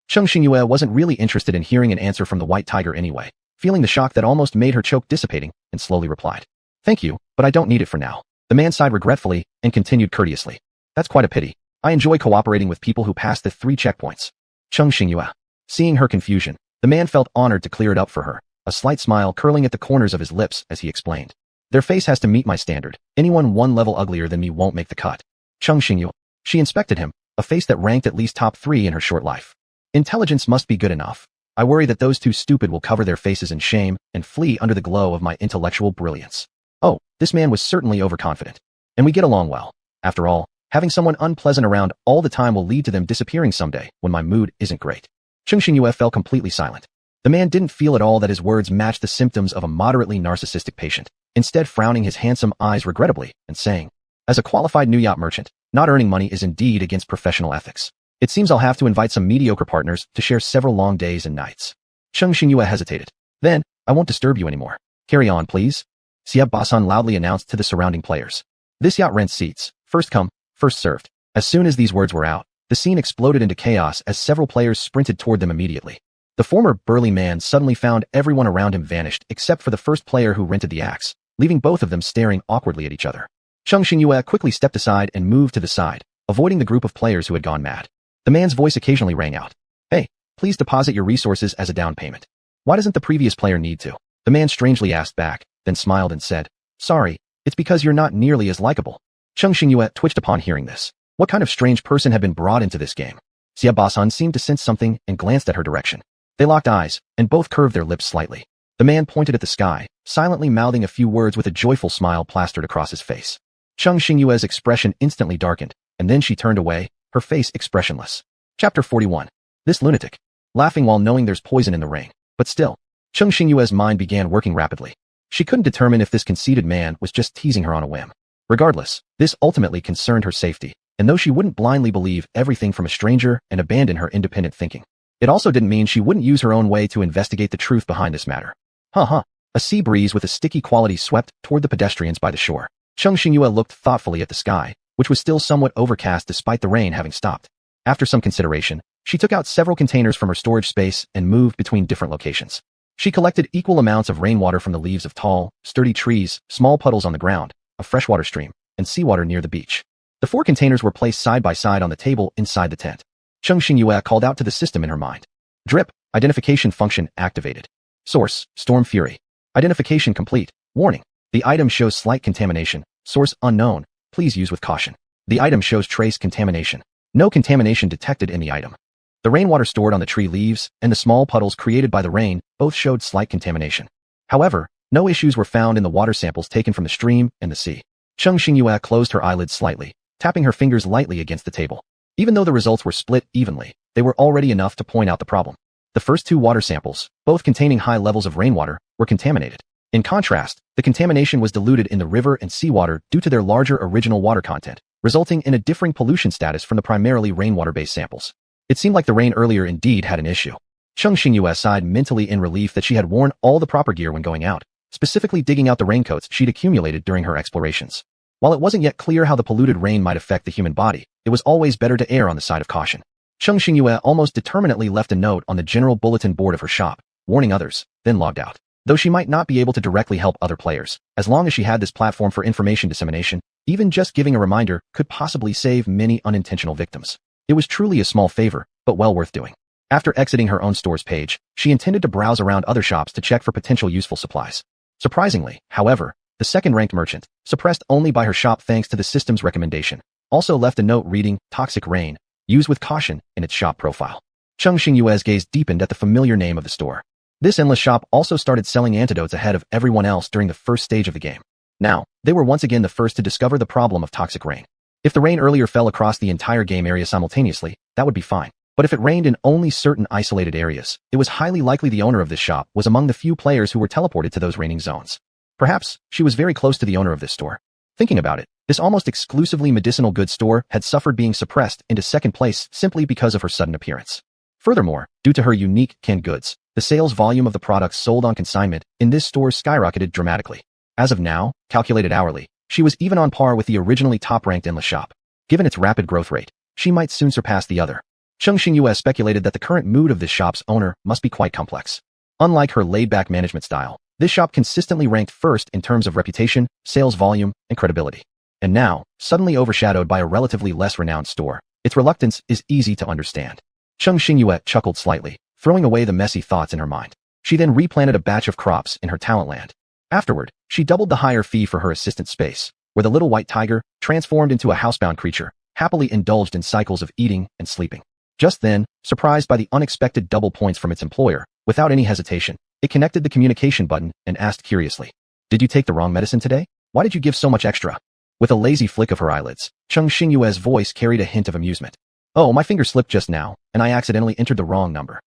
Cheng Xingyue wasn't really interested in hearing an answer from the white tiger anyway, feeling the shock that almost made her choke dissipating, and slowly replied. Thank you, but I don't need it for now. The man sighed regretfully and continued courteously. That's quite a pity. I enjoy cooperating with people who pass the 3 checkpoints. Cheng Xingyue. Seeing her confusion, the man felt honored to clear it up for her, a slight smile curling at the corners of his lips as he explained. Their face has to meet my standard. Anyone one level uglier than me won't make the cut. Cheng Xingyue. She inspected him, a face that ranked at least top 3 in her short life. Intelligence must be good enough. I worry that those 2 stupid will cover their faces in shame and flee under the glow of my intellectual brilliance. Oh, this man was certainly overconfident. And we get along well. After all, having someone unpleasant around all the time will lead to them disappearing someday when my mood isn't great. Cheng Xingyue fell completely silent. The man didn't feel at all that his words matched the symptoms of a moderately narcissistic patient, instead frowning his handsome eyes regrettably and saying, as a qualified new yacht merchant, not earning money is indeed against professional ethics. It seems I'll have to invite some mediocre partners to share several long days and nights. Cheng Xingyue hesitated. Then, I won't disturb you anymore. Carry on, please. Sieb Basan loudly announced to the surrounding players. This yacht rents seats. First come, first served. As soon as these words were out, the scene exploded into chaos as several players sprinted toward them immediately. The former burly man suddenly found everyone around him vanished except for the first player who rented the axe, leaving both of them staring awkwardly at each other. Cheng Xingyue quickly stepped aside and moved to the side, avoiding the group of players who had gone mad. The man's voice occasionally rang out. Hey, please deposit your resources as a down payment. Why doesn't the previous player need to? The man strangely asked back, then smiled and said, sorry, it's because you're not nearly as likable. Cheng Xingyue twitched upon hearing this. What kind of strange person had been brought into this game? Sieb Basan seemed to sense something and glanced at her direction. They locked eyes, and both curved their lips slightly. The man pointed at the sky, silently mouthing a few words with a joyful smile plastered across his face. Cheng Xingyue's expression instantly darkened, and then she turned away, her face expressionless. Chapter 41. This lunatic. Laughing while knowing there's poison in the ring. But still, Cheng Xingyue's mind began working rapidly. She couldn't determine if this conceited man was just teasing her on a whim. Regardless, this ultimately concerned her safety, and though she wouldn't blindly believe everything from a stranger and abandon her independent thinking, it also didn't mean she wouldn't use her own way to investigate the truth behind this matter. A sea breeze with a sticky quality swept toward the pedestrians by the shore. Cheng Xingyue looked thoughtfully at the sky, which was still somewhat overcast despite the rain having stopped. After some consideration, she took out several containers from her storage space and moved between different locations. She collected equal amounts of rainwater from the leaves of tall, sturdy trees, small puddles on the ground, a freshwater stream, and seawater near the beach. The 4 containers were placed side by side on the table inside the tent. Cheng Xingyue called out to the system in her mind. Drip, identification function activated. Source, Storm Fury. Identification complete. Warning. The item shows slight contamination. Source unknown. Please use with caution. The item shows trace contamination. No contamination detected in the item. The rainwater stored on the tree leaves and the small puddles created by the rain both showed slight contamination. However, no issues were found in the water samples taken from the stream and the sea. Cheng Xingyue closed her eyelids slightly, tapping her fingers lightly against the table. Even though the results were split evenly, they were already enough to point out the problem. The first 2 water samples, both containing high levels of rainwater, were contaminated. In contrast, the contamination was diluted in the river and seawater due to their larger original water content, resulting in a differing pollution status from the primarily rainwater-based samples. It seemed like the rain earlier indeed had an issue. Cheng Xingyue sighed mentally in relief that she had worn all the proper gear when going out, specifically digging out the raincoats she'd accumulated during her explorations. While it wasn't yet clear how the polluted rain might affect the human body, it was always better to err on the side of caution. Cheng Xingyue almost determinately left a note on the general bulletin board of her shop, warning others, then logged out. Though she might not be able to directly help other players, as long as she had this platform for information dissemination, even just giving a reminder could possibly save many unintentional victims. It was truly a small favor, but well worth doing. After exiting her own store's page, she intended to browse around other shops to check for potential useful supplies. Surprisingly, however, the second-ranked merchant, suppressed only by her shop thanks to the system's recommendation, also left a note reading, Toxic Rain, use with caution, in its shop profile. Cheng Xingyue's gaze deepened at the familiar name of the store. This endless shop also started selling antidotes ahead of everyone else during the first stage of the game. Now, they were once again the first to discover the problem of toxic rain. If the rain earlier fell across the entire game area simultaneously, that would be fine. But if it rained in only certain isolated areas, it was highly likely the owner of this shop was among the few players who were teleported to those raining zones. Perhaps, she was very close to the owner of this store. Thinking about it, this almost exclusively medicinal goods store had suffered being suppressed into second place simply because of her sudden appearance. Furthermore, due to her unique canned goods, the sales volume of the products sold on consignment in this store skyrocketed dramatically. As of now, calculated hourly, she was even on par with the originally top-ranked endless shop. Given its rapid growth rate, she might soon surpass the other. Cheng Xingyue speculated that the current mood of this shop's owner must be quite complex. Unlike her laid-back management style, this shop consistently ranked first in terms of reputation, sales volume, and credibility. And now, suddenly overshadowed by a relatively less renowned store, its reluctance is easy to understand. Cheng Xingyue chuckled slightly, throwing away the messy thoughts in her mind. She then replanted a batch of crops in her talent land. Afterward, she doubled the higher fee for her assistant space, where the little white tiger, transformed into a housebound creature, happily indulged in cycles of eating and sleeping. Just then, surprised by the unexpected double points from its employer, without any hesitation, it connected the communication button and asked curiously, "Did you take the wrong medicine today? Why did you give so much extra?" With a lazy flick of her eyelids, Cheng Xingyue's voice carried a hint of amusement. "Oh, my finger slipped just now, and I accidentally entered the wrong number.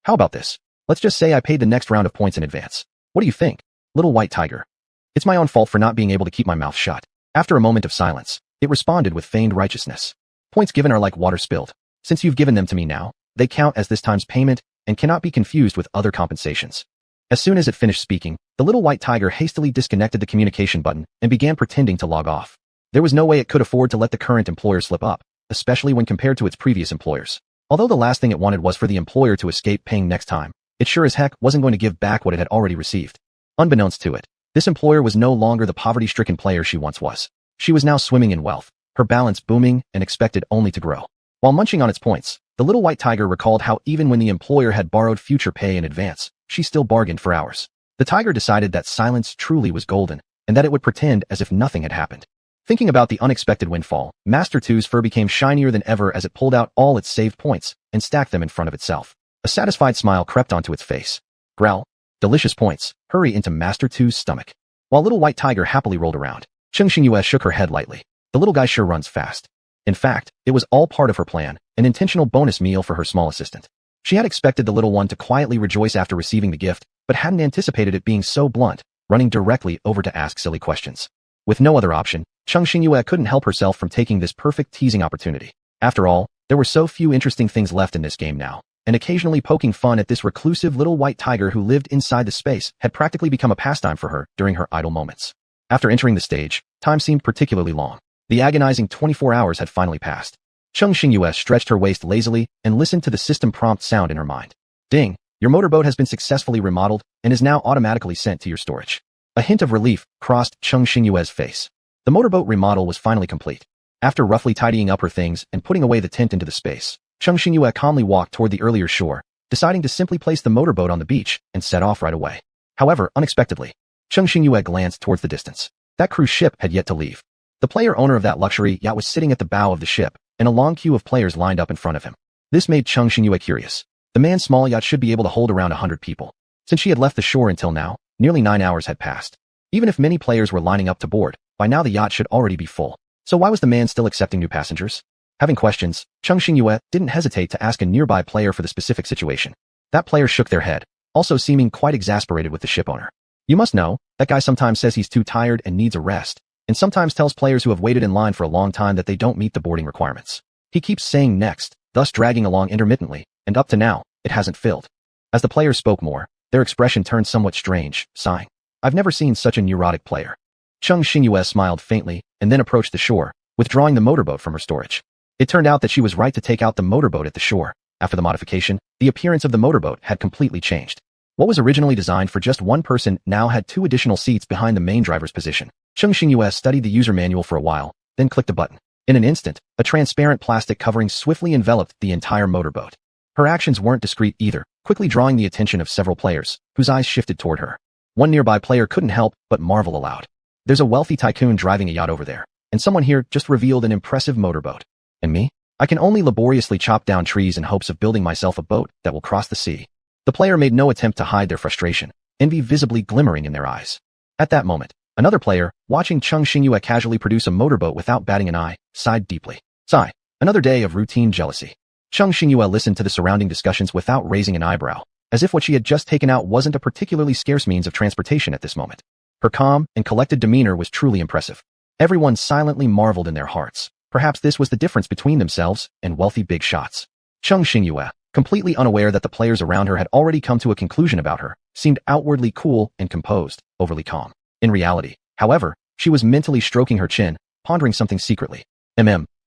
How about this? Let's just say I paid the next round of points in advance. What do you think, little white tiger?" "It's my own fault for not being able to keep my mouth shut." After a moment of silence, it responded with feigned righteousness. "Points given are like water spilled. Since you've given them to me now, they count as this time's payment and cannot be confused with other compensations." As soon as it finished speaking, the little white tiger hastily disconnected the communication button and began pretending to log off. There was no way it could afford to let the current employer slip up, especially when compared to its previous employers. Although the last thing it wanted was for the employer to escape paying next time, it sure as heck wasn't going to give back what it had already received. Unbeknownst to it, this employer was no longer the poverty-stricken player she once was. She was now swimming in wealth, her balance booming and expected only to grow. While munching on its points, the little white tiger recalled how even when the employer had borrowed future pay in advance, she still bargained for hours. The tiger decided that silence truly was golden, and that it would pretend as if nothing had happened. Thinking about the unexpected windfall, Master Two's fur became shinier than ever as it pulled out all its saved points and stacked them in front of itself. A satisfied smile crept onto its face. Growl. Delicious points. Hurry into Master Two's stomach. While little white tiger happily rolled around, Cheng Xingyue shook her head lightly. The little guy sure runs fast. In fact, it was all part of her plan, an intentional bonus meal for her small assistant. She had expected the little one to quietly rejoice after receiving the gift, but hadn't anticipated it being so blunt, running directly over to ask silly questions. With no other option, Cheng Xingyue couldn't help herself from taking this perfect teasing opportunity. After all, there were so few interesting things left in this game now, and occasionally poking fun at this reclusive little white tiger who lived inside the space had practically become a pastime for her during her idle moments. After entering the stage, time seemed particularly long. The agonizing 24 hours had finally passed. Cheng Xingyue stretched her waist lazily and listened to the system prompt sound in her mind. Ding! Your motorboat has been successfully remodeled and is now automatically sent to your storage. A hint of relief crossed Cheng Xingyue's face. The motorboat remodel was finally complete. After roughly tidying up her things and putting away the tent into the space, Cheng Xingyue calmly walked toward the earlier shore, deciding to simply place the motorboat on the beach and set off right away. However, unexpectedly, Cheng Xingyue glanced towards the distance. That cruise ship had yet to leave. The player owner of that luxury yacht was sitting at the bow of the ship, and a long queue of players lined up in front of him. This made Cheng Xingyue curious. The man's small yacht should be able to hold around 100 people. Since she had left the shore until now, nearly 9 hours had passed. Even if many players were lining up to board, by now the yacht should already be full. So why was the man still accepting new passengers? Having questions, Cheng Xingyue didn't hesitate to ask a nearby player for the specific situation. That player shook their head, also seeming quite exasperated with the ship owner. "You must know, that guy sometimes says he's too tired and needs a rest, and sometimes tells players who have waited in line for a long time that they don't meet the boarding requirements. He keeps saying next, thus dragging along intermittently, and up to now, it hasn't filled." As the players spoke more, their expression turned somewhat strange, sighing. "I've never seen such a neurotic player." Cheng Xingyue smiled faintly and then approached the shore, withdrawing the motorboat from her storage. It turned out that she was right to take out the motorboat at the shore. After the modification, the appearance of the motorboat had completely changed. What was originally designed for just one person now had 2 additional seats behind the main driver's position. Cheng Xingyue studied the user manual for a while, then clicked a button. In an instant, a transparent plastic covering swiftly enveloped the entire motorboat. Her actions weren't discreet either, quickly drawing the attention of several players, whose eyes shifted toward her. One nearby player couldn't help but marvel aloud. "There's a wealthy tycoon driving a yacht over there, and someone here just revealed an impressive motorboat. And me? I can only laboriously chop down trees in hopes of building myself a boat that will cross the sea." The player made no attempt to hide their frustration, envy visibly glimmering in their eyes. At that moment, another player, watching Cheng Xingyue casually produce a motorboat without batting an eye, sighed deeply. Sigh. Another day of routine jealousy. Cheng Xingyue listened to the surrounding discussions without raising an eyebrow, as if what she had just taken out wasn't a particularly scarce means of transportation at this moment. Her calm and collected demeanor was truly impressive. Everyone silently marveled in their hearts. Perhaps this was the difference between themselves and wealthy big shots. Cheng Xingyue, completely unaware that the players around her had already come to a conclusion about her, seemed outwardly cool and composed, overly calm. In reality, however, she was mentally stroking her chin, pondering something secretly.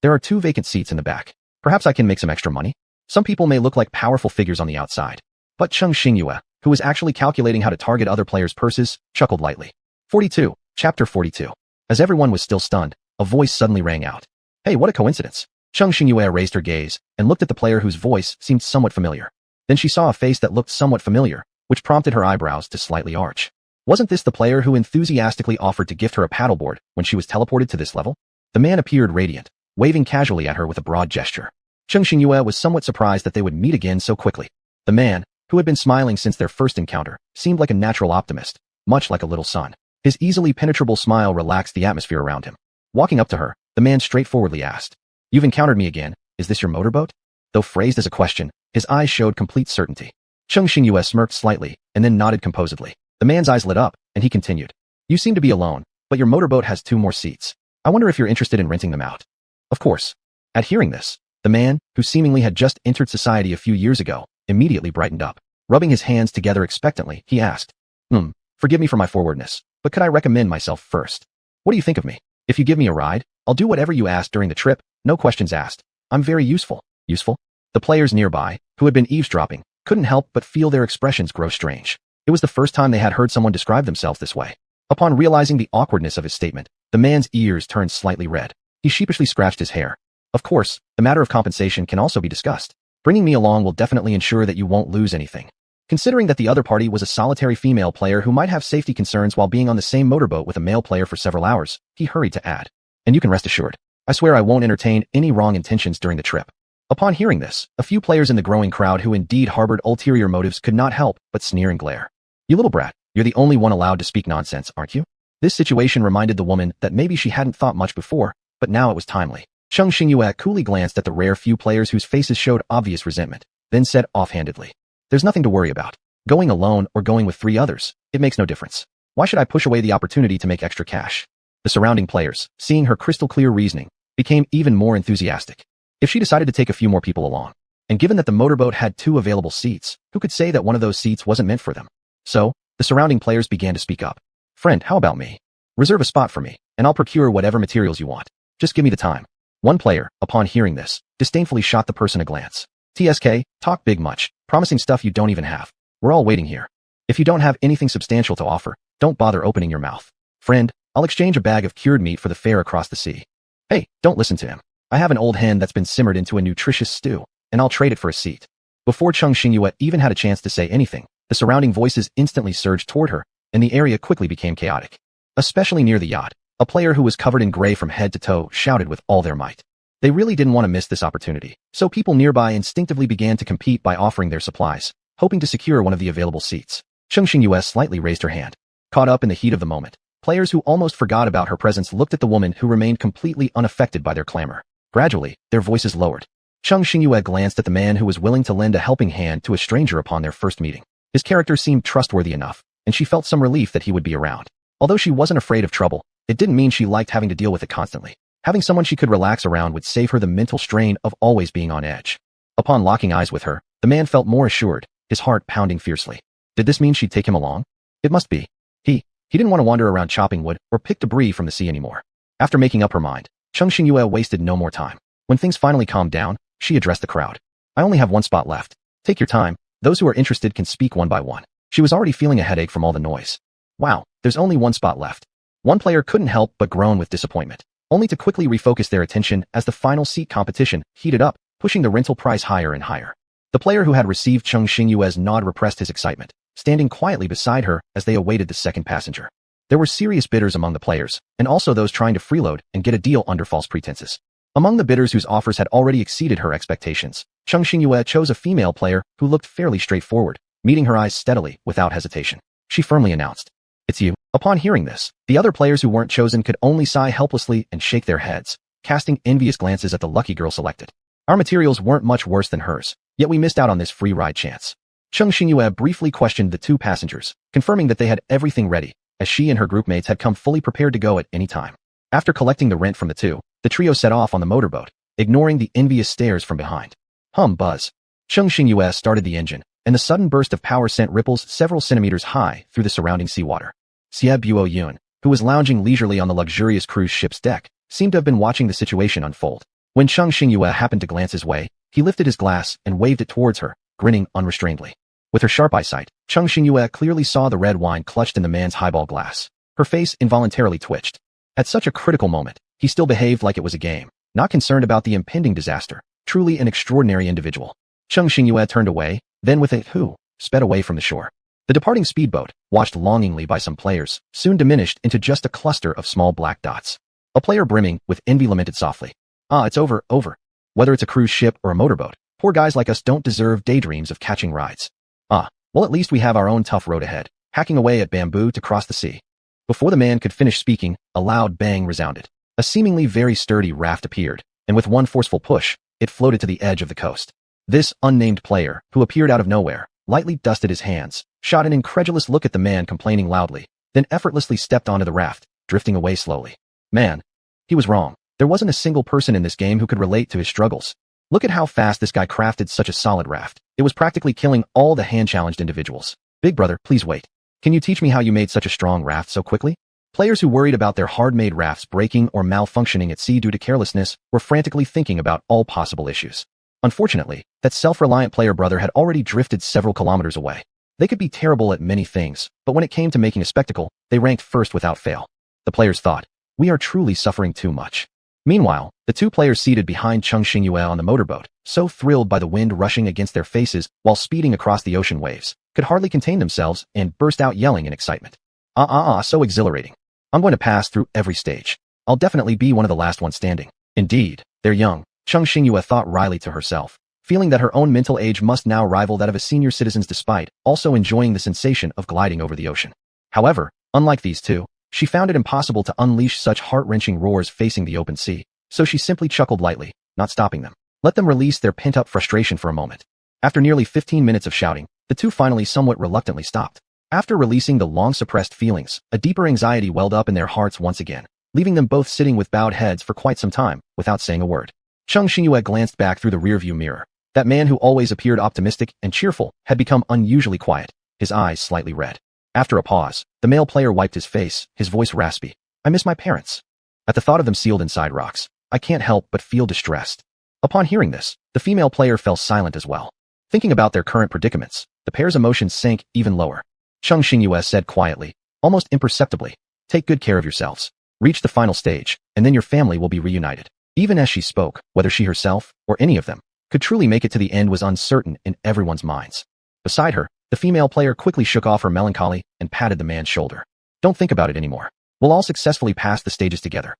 There are 2 vacant seats in the back. Perhaps I can make some extra money? Some people may look like powerful figures on the outside. But Cheng Xingyue, who was actually calculating how to target other players' purses, chuckled lightly. 42. Chapter 42. As everyone was still stunned, a voice suddenly rang out. Hey, what a coincidence. Cheng Xingyue raised her gaze and looked at the player whose voice seemed somewhat familiar. Then she saw a face that looked somewhat familiar, which prompted her eyebrows to slightly arch. Wasn't this the player who enthusiastically offered to gift her a paddleboard when she was teleported to this level? The man appeared radiant, waving casually at her with a broad gesture. Cheng Xingyue was somewhat surprised that they would meet again so quickly. The man, who had been smiling since their first encounter, seemed like a natural optimist, much like a little son. His easily penetrable smile relaxed the atmosphere around him. Walking up to her, the man straightforwardly asked, You've encountered me again, is this your motorboat? Though phrased as a question, his eyes showed complete certainty. Cheng Xingyue smirked slightly, and then nodded composedly. The man's eyes lit up, and he continued, You seem to be alone, but your motorboat has 2 more seats. I wonder if you're interested in renting them out. Of course. At hearing this, the man, who seemingly had just entered society a few years ago, immediately brightened up. Rubbing his hands together expectantly, he asked, Forgive me for my forwardness, but could I recommend myself first? What do you think of me? If you give me a ride, I'll do whatever you ask during the trip, no questions asked. I'm very useful. Useful? The players nearby, who had been eavesdropping, couldn't help but feel their expressions grow strange. It was the first time they had heard someone describe themselves this way. Upon realizing the awkwardness of his statement, the man's ears turned slightly red. He sheepishly scratched his hair. Of course, the matter of compensation can also be discussed. Bringing me along will definitely ensure that you won't lose anything. Considering that the other party was a solitary female player who might have safety concerns while being on the same motorboat with a male player for several hours, he hurried to add, And you can rest assured, I swear I won't entertain any wrong intentions during the trip. Upon hearing this, a few players in the growing crowd who indeed harbored ulterior motives could not help but sneer and glare. You little brat, you're the only one allowed to speak nonsense, aren't you? This situation reminded the woman that maybe she hadn't thought much before, but now it was timely. Cheng Xingyue coolly glanced at the rare few players whose faces showed obvious resentment, then said offhandedly, There's nothing to worry about. Going alone or going with 3 others, it makes no difference. Why should I push away the opportunity to make extra cash? The surrounding players, seeing her crystal clear reasoning, became even more enthusiastic. If she decided to take a few more people along, and given that the motorboat had 2 available seats, who could say that one of those seats wasn't meant for them? So, the surrounding players began to speak up. Friend, how about me? Reserve a spot for me, and I'll procure whatever materials you want. Just give me the time. One player, upon hearing this, disdainfully shot the person a glance. TSK, talk big much, promising stuff you don't even have. We're all waiting here. If you don't have anything substantial to offer, don't bother opening your mouth. Friend, I'll exchange a bag of cured meat for the fare across the sea. Hey, don't listen to him. I have an old hen that's been simmered into a nutritious stew, and I'll trade it for a seat. Before Cheng Xingyue even had a chance to say anything, the surrounding voices instantly surged toward her, and the area quickly became chaotic. Especially near the yacht, a player who was covered in gray from head to toe shouted with all their might. They really didn't want to miss this opportunity, so people nearby instinctively began to compete by offering their supplies, hoping to secure one of the available seats. Cheng Xingyue slightly raised her hand. Caught up in the heat of the moment, players who almost forgot about her presence looked at the woman who remained completely unaffected by their clamor. Gradually, their voices lowered. Cheng Xingyue glanced at the man who was willing to lend a helping hand to a stranger upon their first meeting. His character seemed trustworthy enough, and she felt some relief that he would be around. Although she wasn't afraid of trouble, it didn't mean she liked having to deal with it constantly. Having someone she could relax around would save her the mental strain of always being on edge. Upon locking eyes with her, the man felt more assured, his heart pounding fiercely. Did this mean she'd take him along? It must be. He didn't want to wander around chopping wood or pick debris from the sea anymore. After making up her mind, Cheng Xingyue wasted no more time. When things finally calmed down, she addressed the crowd. I only have 1 spot left. Take your time. Those who are interested can speak one by one. She was already feeling a headache from all the noise. Wow, there's only 1 spot left. One player couldn't help but groan with disappointment, only to quickly refocus their attention as the final seat competition heated up, pushing the rental price higher and higher. The player who had received Cheng Xingyue's nod repressed his excitement, standing quietly beside her as they awaited the second passenger. There were serious bidders among the players, and also those trying to freeload and get a deal under false pretenses. Among the bidders whose offers had already exceeded her expectations, Cheng Xingyue chose a female player who looked fairly straightforward, meeting her eyes steadily, without hesitation. She firmly announced, It's you. Upon hearing this, the other players who weren't chosen could only sigh helplessly and shake their heads, casting envious glances at the lucky girl selected. Our materials weren't much worse than hers, yet we missed out on this free ride chance. Cheng Xingyue briefly questioned the 2 passengers, confirming that they had everything ready, as she and her groupmates had come fully prepared to go at any time. After collecting the rent from the 2, the trio set off on the motorboat, ignoring the envious stares from behind. Buzz. Cheng Xingyue started the engine, and the sudden burst of power sent ripples several centimeters high through the surrounding seawater. Xie Buo Yun, who was lounging leisurely on the luxurious cruise ship's deck, seemed to have been watching the situation unfold. When Cheng Xingyue happened to glance his way, he lifted his glass and waved it towards her, grinning unrestrainedly. With her sharp eyesight, Cheng Xingyue clearly saw the red wine clutched in the man's highball glass. Her face involuntarily twitched. At such a critical moment, he still behaved like it was a game, not concerned about the impending disaster. Truly an extraordinary individual. Cheng Xingyue turned away, then with a hoo, sped away from the shore. The departing speedboat, watched longingly by some players, soon diminished into just a cluster of small black dots. A player brimming with envy lamented softly. "Ah, it's over. Whether it's a cruise ship or a motorboat, poor guys like us don't deserve daydreams of catching rides. Ah, well at least we have our own tough road ahead, hacking away at bamboo to cross the sea." Before the man could finish speaking, a loud bang resounded. A seemingly very sturdy raft appeared, and with one forceful push, it floated to the edge of the coast. This unnamed player, who appeared out of nowhere, lightly dusted his hands, shot an incredulous look at the man complaining loudly, then effortlessly stepped onto the raft, drifting away slowly. Man, he was wrong. There wasn't a single person in this game who could relate to his struggles. Look at how fast this guy crafted such a solid raft. It was practically killing all the hand-challenged individuals. Big brother, please wait. Can you teach me how you made such a strong raft so quickly? Players who worried about their hard-made rafts breaking or malfunctioning at sea due to carelessness were frantically thinking about all possible issues. Unfortunately, that self-reliant player brother had already drifted several kilometers away. They could be terrible at many things, but when it came to making a spectacle, they ranked first without fail. The players thought, "We are truly suffering too much." Meanwhile, the two players seated behind Cheng Xingyue on the motorboat, so thrilled by the wind rushing against their faces while speeding across the ocean waves, could hardly contain themselves and burst out yelling in excitement. So exhilarating. I'm going to pass through every stage. I'll definitely be one of the last ones standing. Indeed, they're young, Cheng Xingyue thought wryly to herself, feeling that her own mental age must now rival that of a senior citizen's despite also enjoying the sensation of gliding over the ocean. However, unlike these two, she found it impossible to unleash such heart-wrenching roars facing the open sea, so she simply chuckled lightly, not stopping them. Let them release their pent-up frustration for a moment. After nearly 15 minutes of shouting, the two finally somewhat reluctantly stopped. After releasing the long-suppressed feelings, a deeper anxiety welled up in their hearts once again, leaving them both sitting with bowed heads for quite some time, without saying a word. Cheng Xingyue glanced back through the rearview mirror. That man who always appeared optimistic and cheerful had become unusually quiet, his eyes slightly red. After a pause, the male player wiped his face, his voice raspy. "I miss my parents. At the thought of them sealed inside rocks, I can't help but feel distressed." Upon hearing this, the female player fell silent as well. Thinking about their current predicaments, the pair's emotions sank even lower. Cheng Xingyue said quietly, almost imperceptibly, "Take good care of yourselves. Reach the final stage, and then your family will be reunited." Even as she spoke, whether she herself, or any of them, could truly make it to the end was uncertain in everyone's minds. Beside her, the female player quickly shook off her melancholy and patted the man's shoulder. "Don't think about it anymore. We'll all successfully pass the stages together."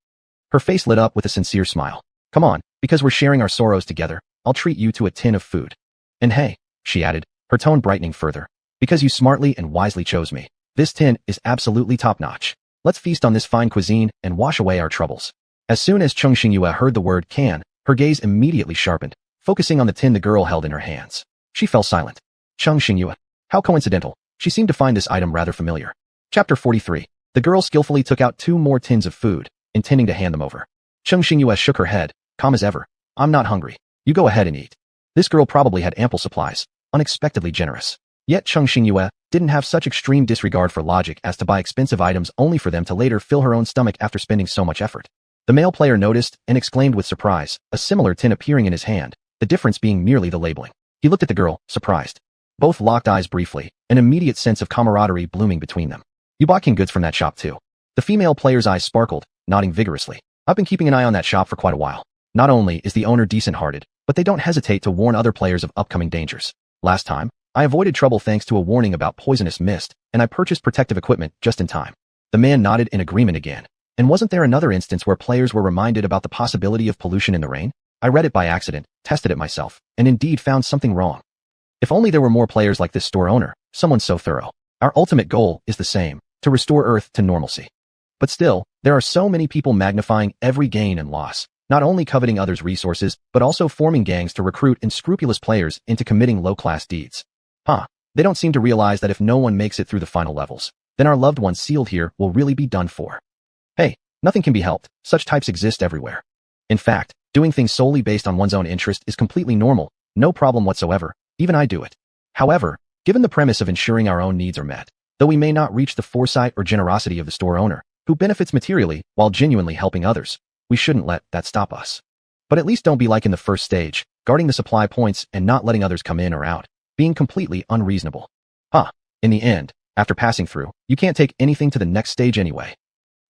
Her face lit up with a sincere smile. "Come on, because we're sharing our sorrows together, I'll treat you to a tin of food. And hey," she added, her tone brightening further, "because you smartly and wisely chose me, this tin is absolutely top-notch. Let's feast on this fine cuisine and wash away our troubles." As soon as Cheng Xingyue heard the word can, her gaze immediately sharpened, focusing on the tin the girl held in her hands. She fell silent. Cheng Xingyue. How coincidental. She seemed to find this item rather familiar. Chapter 43. The girl skillfully took out 2 more tins of food, intending to hand them over. Cheng Xingyue shook her head, calm as ever. "I'm not hungry. You go ahead and eat." This girl probably had ample supplies, unexpectedly generous. Yet Cheng Xingyue didn't have such extreme disregard for logic as to buy expensive items only for them to later fill her own stomach after spending so much effort. The male player noticed and exclaimed with surprise, a similar tin appearing in his hand, the difference being merely the labeling. He looked at the girl, surprised. Both locked eyes briefly, an immediate sense of camaraderie blooming between them. "You bought King goods from that shop too." The female player's eyes sparkled, nodding vigorously. "I've been keeping an eye on that shop for quite a while. Not only is the owner decent-hearted, but they don't hesitate to warn other players of upcoming dangers. Last time, I avoided trouble thanks to a warning about poisonous mist, and I purchased protective equipment just in time." The man nodded in agreement again. "And wasn't there another instance where players were reminded about the possibility of pollution in the rain? I read it by accident, tested it myself, and indeed found something wrong. If only there were more players like this store owner, someone so thorough. Our ultimate goal is the same, to restore Earth to normalcy. But still, there are so many people magnifying every gain and loss, not only coveting others' resources, but also forming gangs to recruit unscrupulous players into committing low-class deeds. They don't seem to realize that if no one makes it through the final levels, then our loved ones sealed here will really be done for. Hey, nothing can be helped. Such types exist everywhere. In fact, doing things solely based on one's own interest is completely normal, no problem whatsoever. Even I do it. However, given the premise of ensuring our own needs are met, though we may not reach the foresight or generosity of the store owner, who benefits materially while genuinely helping others, we shouldn't let that stop us. But at least don't be like in the first stage, guarding the supply points and not letting others come in or out, being completely unreasonable. In the end, after passing through, you can't take anything to the next stage anyway.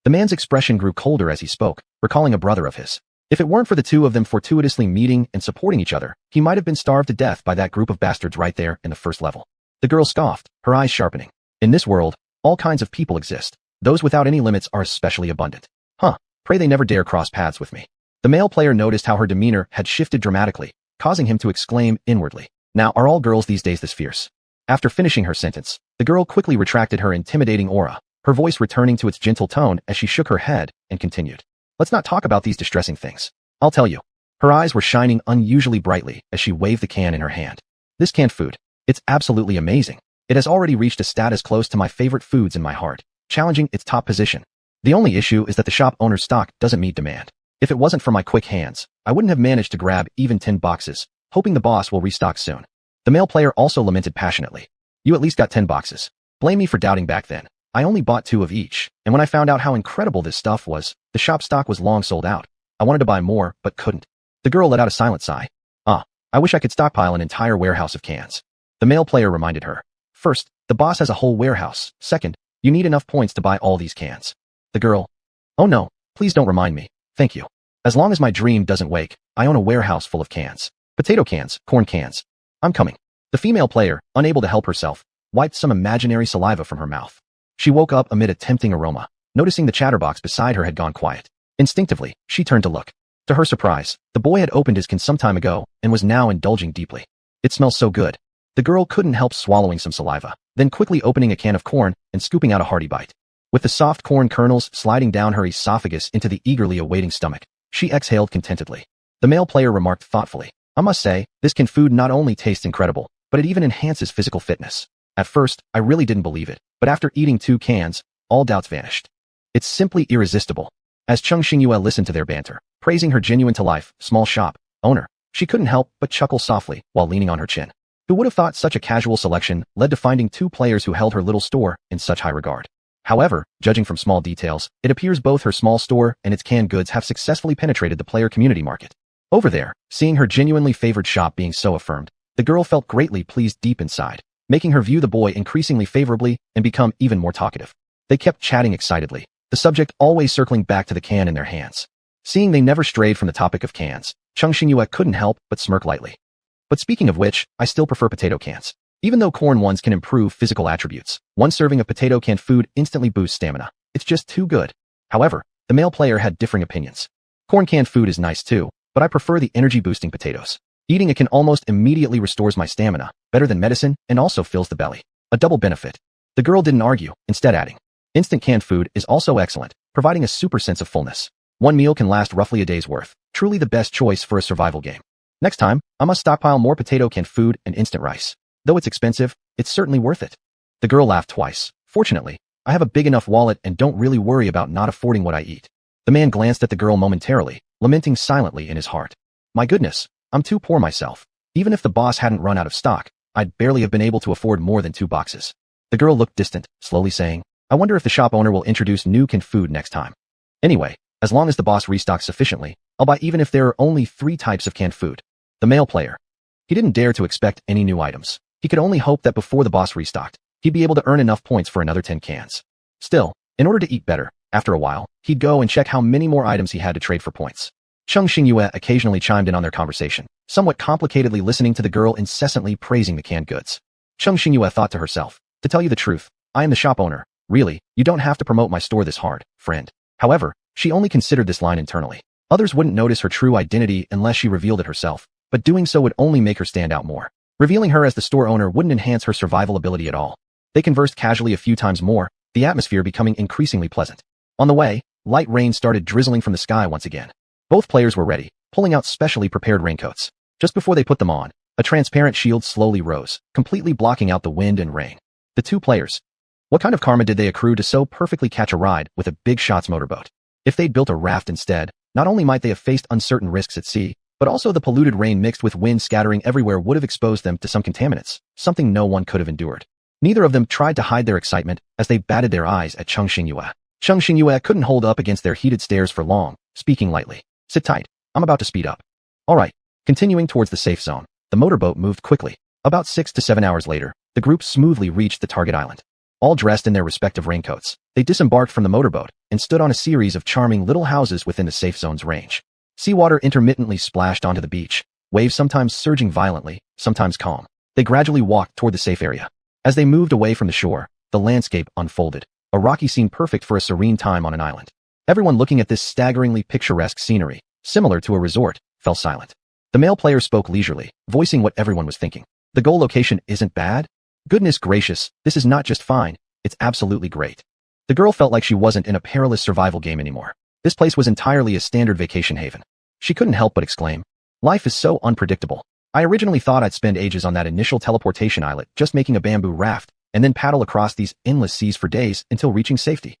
The man's expression grew colder as he spoke, recalling a brother of his. If it weren't for the two of them fortuitously meeting and supporting each other, he might have been starved to death by that group of bastards right there in the first level. The girl scoffed, her eyes sharpening. In this world, all kinds of people exist. Those without any limits are especially abundant. Pray they never dare cross paths with me. The male player noticed how her demeanor had shifted dramatically, causing him to exclaim inwardly, "Now are all girls these days this fierce?" After finishing her sentence, the girl quickly retracted her intimidating aura, her voice returning to its gentle tone as she shook her head and continued. "Let's not talk about these distressing things. I'll tell you." Her eyes were shining unusually brightly as she waved the can in her hand. "This canned food. It's absolutely amazing. It has already reached a status close to my favorite foods in my heart, challenging its top position. The only issue is that the shop owner's stock doesn't meet demand. If it wasn't for my quick hands, I wouldn't have managed to grab even 10 boxes, hoping the boss will restock soon." The male player also lamented passionately. "You at least got 10 boxes. Blame me for doubting back then. I only bought 2 of each, and when I found out how incredible this stuff was, the shop stock was long sold out. I wanted to buy more, but couldn't." The girl let out a silent sigh. I wish I could stockpile an entire warehouse of cans." The male player reminded her. "First, the boss has a whole warehouse. Second, you need enough points to buy all these cans." The girl. "Oh no, please don't remind me. Thank you. As long as my dream doesn't wake, I own a warehouse full of cans. Potato cans, corn cans. I'm coming." The female player, unable to help herself, wiped some imaginary saliva from her mouth. She woke up amid a tempting aroma, noticing the chatterbox beside her had gone quiet. Instinctively, she turned to look. To her surprise, the boy had opened his can some time ago and was now indulging deeply. "It smells so good." The girl couldn't help swallowing some saliva, then quickly opening a can of corn and scooping out a hearty bite. With the soft corn kernels sliding down her esophagus into the eagerly awaiting stomach, she exhaled contentedly. The male player remarked thoughtfully, "I must say, this canned food not only tastes incredible, but it even enhances physical fitness. At first, I really didn't believe it, but after eating 2 cans, all doubts vanished. It's simply irresistible." As Chung Xingyue listened to their banter, praising her genuine-to-life, small shop owner, she couldn't help but chuckle softly while leaning on her chin. Who would have thought such a casual selection led to finding 2 players who held her little store in such high regard? However, judging from small details, it appears both her small store and its canned goods have successfully penetrated the player community market. Over there, seeing her genuinely favored shop being so affirmed, the girl felt greatly pleased deep inside, making her view the boy increasingly favorably and become even more talkative. They kept chatting excitedly, the subject always circling back to the can in their hands. Seeing they never strayed from the topic of cans, Chung Xingyue couldn't help but smirk lightly. "But speaking of which, I still prefer potato cans. Even though corn ones can improve physical attributes, one serving of potato canned food instantly boosts stamina. It's just too good." However, the male player had differing opinions. "Corn canned food is nice too, but I prefer the energy-boosting potatoes. Eating it can almost immediately restores my stamina, better than medicine, and also fills the belly. A double benefit." The girl didn't argue, instead adding, "Instant canned food is also excellent, providing a super sense of fullness. One meal can last roughly a day's worth, truly the best choice for a survival game. Next time, I must stockpile more potato canned food and instant rice. Though it's expensive, it's certainly worth it." The girl laughed twice. "Fortunately, I have a big enough wallet and don't really worry about not affording what I eat." The man glanced at the girl momentarily, lamenting silently in his heart. "My goodness, I'm too poor myself. Even if the boss hadn't run out of stock, I'd barely have been able to afford more than 2 boxes." The girl looked distant, slowly saying, "I wonder if the shop owner will introduce new canned food next time. Anyway, as long as the boss restocks sufficiently, I'll buy even if there are only 3 types of canned food." The male player. He didn't dare to expect any new items. He could only hope that before the boss restocked, he'd be able to earn enough points for another 10 cans. Still, in order to eat better, after a while, he'd go and check how many more items he had to trade for points. Chung Xingyue occasionally chimed in on their conversation, somewhat complicatedly listening to the girl incessantly praising the canned goods. Chung Xingyue thought to herself, "To tell you the truth, I am the shop owner. Really, you don't have to promote my store this hard, friend." However, she only considered this line internally. Others wouldn't notice her true identity unless she revealed it herself, but doing so would only make her stand out more. Revealing her as the store owner wouldn't enhance her survival ability at all. They conversed casually a few times more, the atmosphere becoming increasingly pleasant. On the way, light rain started drizzling from the sky once again. Both players were ready, pulling out specially prepared raincoats. Just before they put them on, a transparent shield slowly rose, completely blocking out the wind and rain. The 2 players. What kind of karma did they accrue to so perfectly catch a ride with a big shots motorboat? If they'd built a raft instead, not only might they have faced uncertain risks at sea, but also the polluted rain mixed with wind scattering everywhere would have exposed them to some contaminants, something no one could have endured. Neither of them tried to hide their excitement as they batted their eyes at Chung Xingyue. Chung Xingyue couldn't hold up against their heated stares for long, speaking lightly. "Sit tight. I'm about to speed up. Alright, continuing towards the safe zone, the motorboat moved quickly. About 6 to 7 hours later, the group smoothly reached the target island. All dressed in their respective raincoats, they disembarked from the motorboat and stood on a series of charming little houses within the safe zone's range. Seawater intermittently splashed onto the beach, waves sometimes surging violently, sometimes calm. They gradually walked toward the safe area. As they moved away from the shore, the landscape unfolded, a rocky scene perfect for a serene time on an island. Everyone looking at this staggeringly picturesque scenery, similar to a resort, fell silent. The male player spoke leisurely, voicing what everyone was thinking. The goal location isn't bad? Goodness gracious, this is not just fine, it's absolutely great. The girl felt like she wasn't in a perilous survival game anymore. This place was entirely a standard vacation haven. She couldn't help but exclaim, life is so unpredictable. I originally thought I'd spend ages on that initial teleportation islet just making a bamboo raft, and then paddle across these endless seas for days until reaching safety.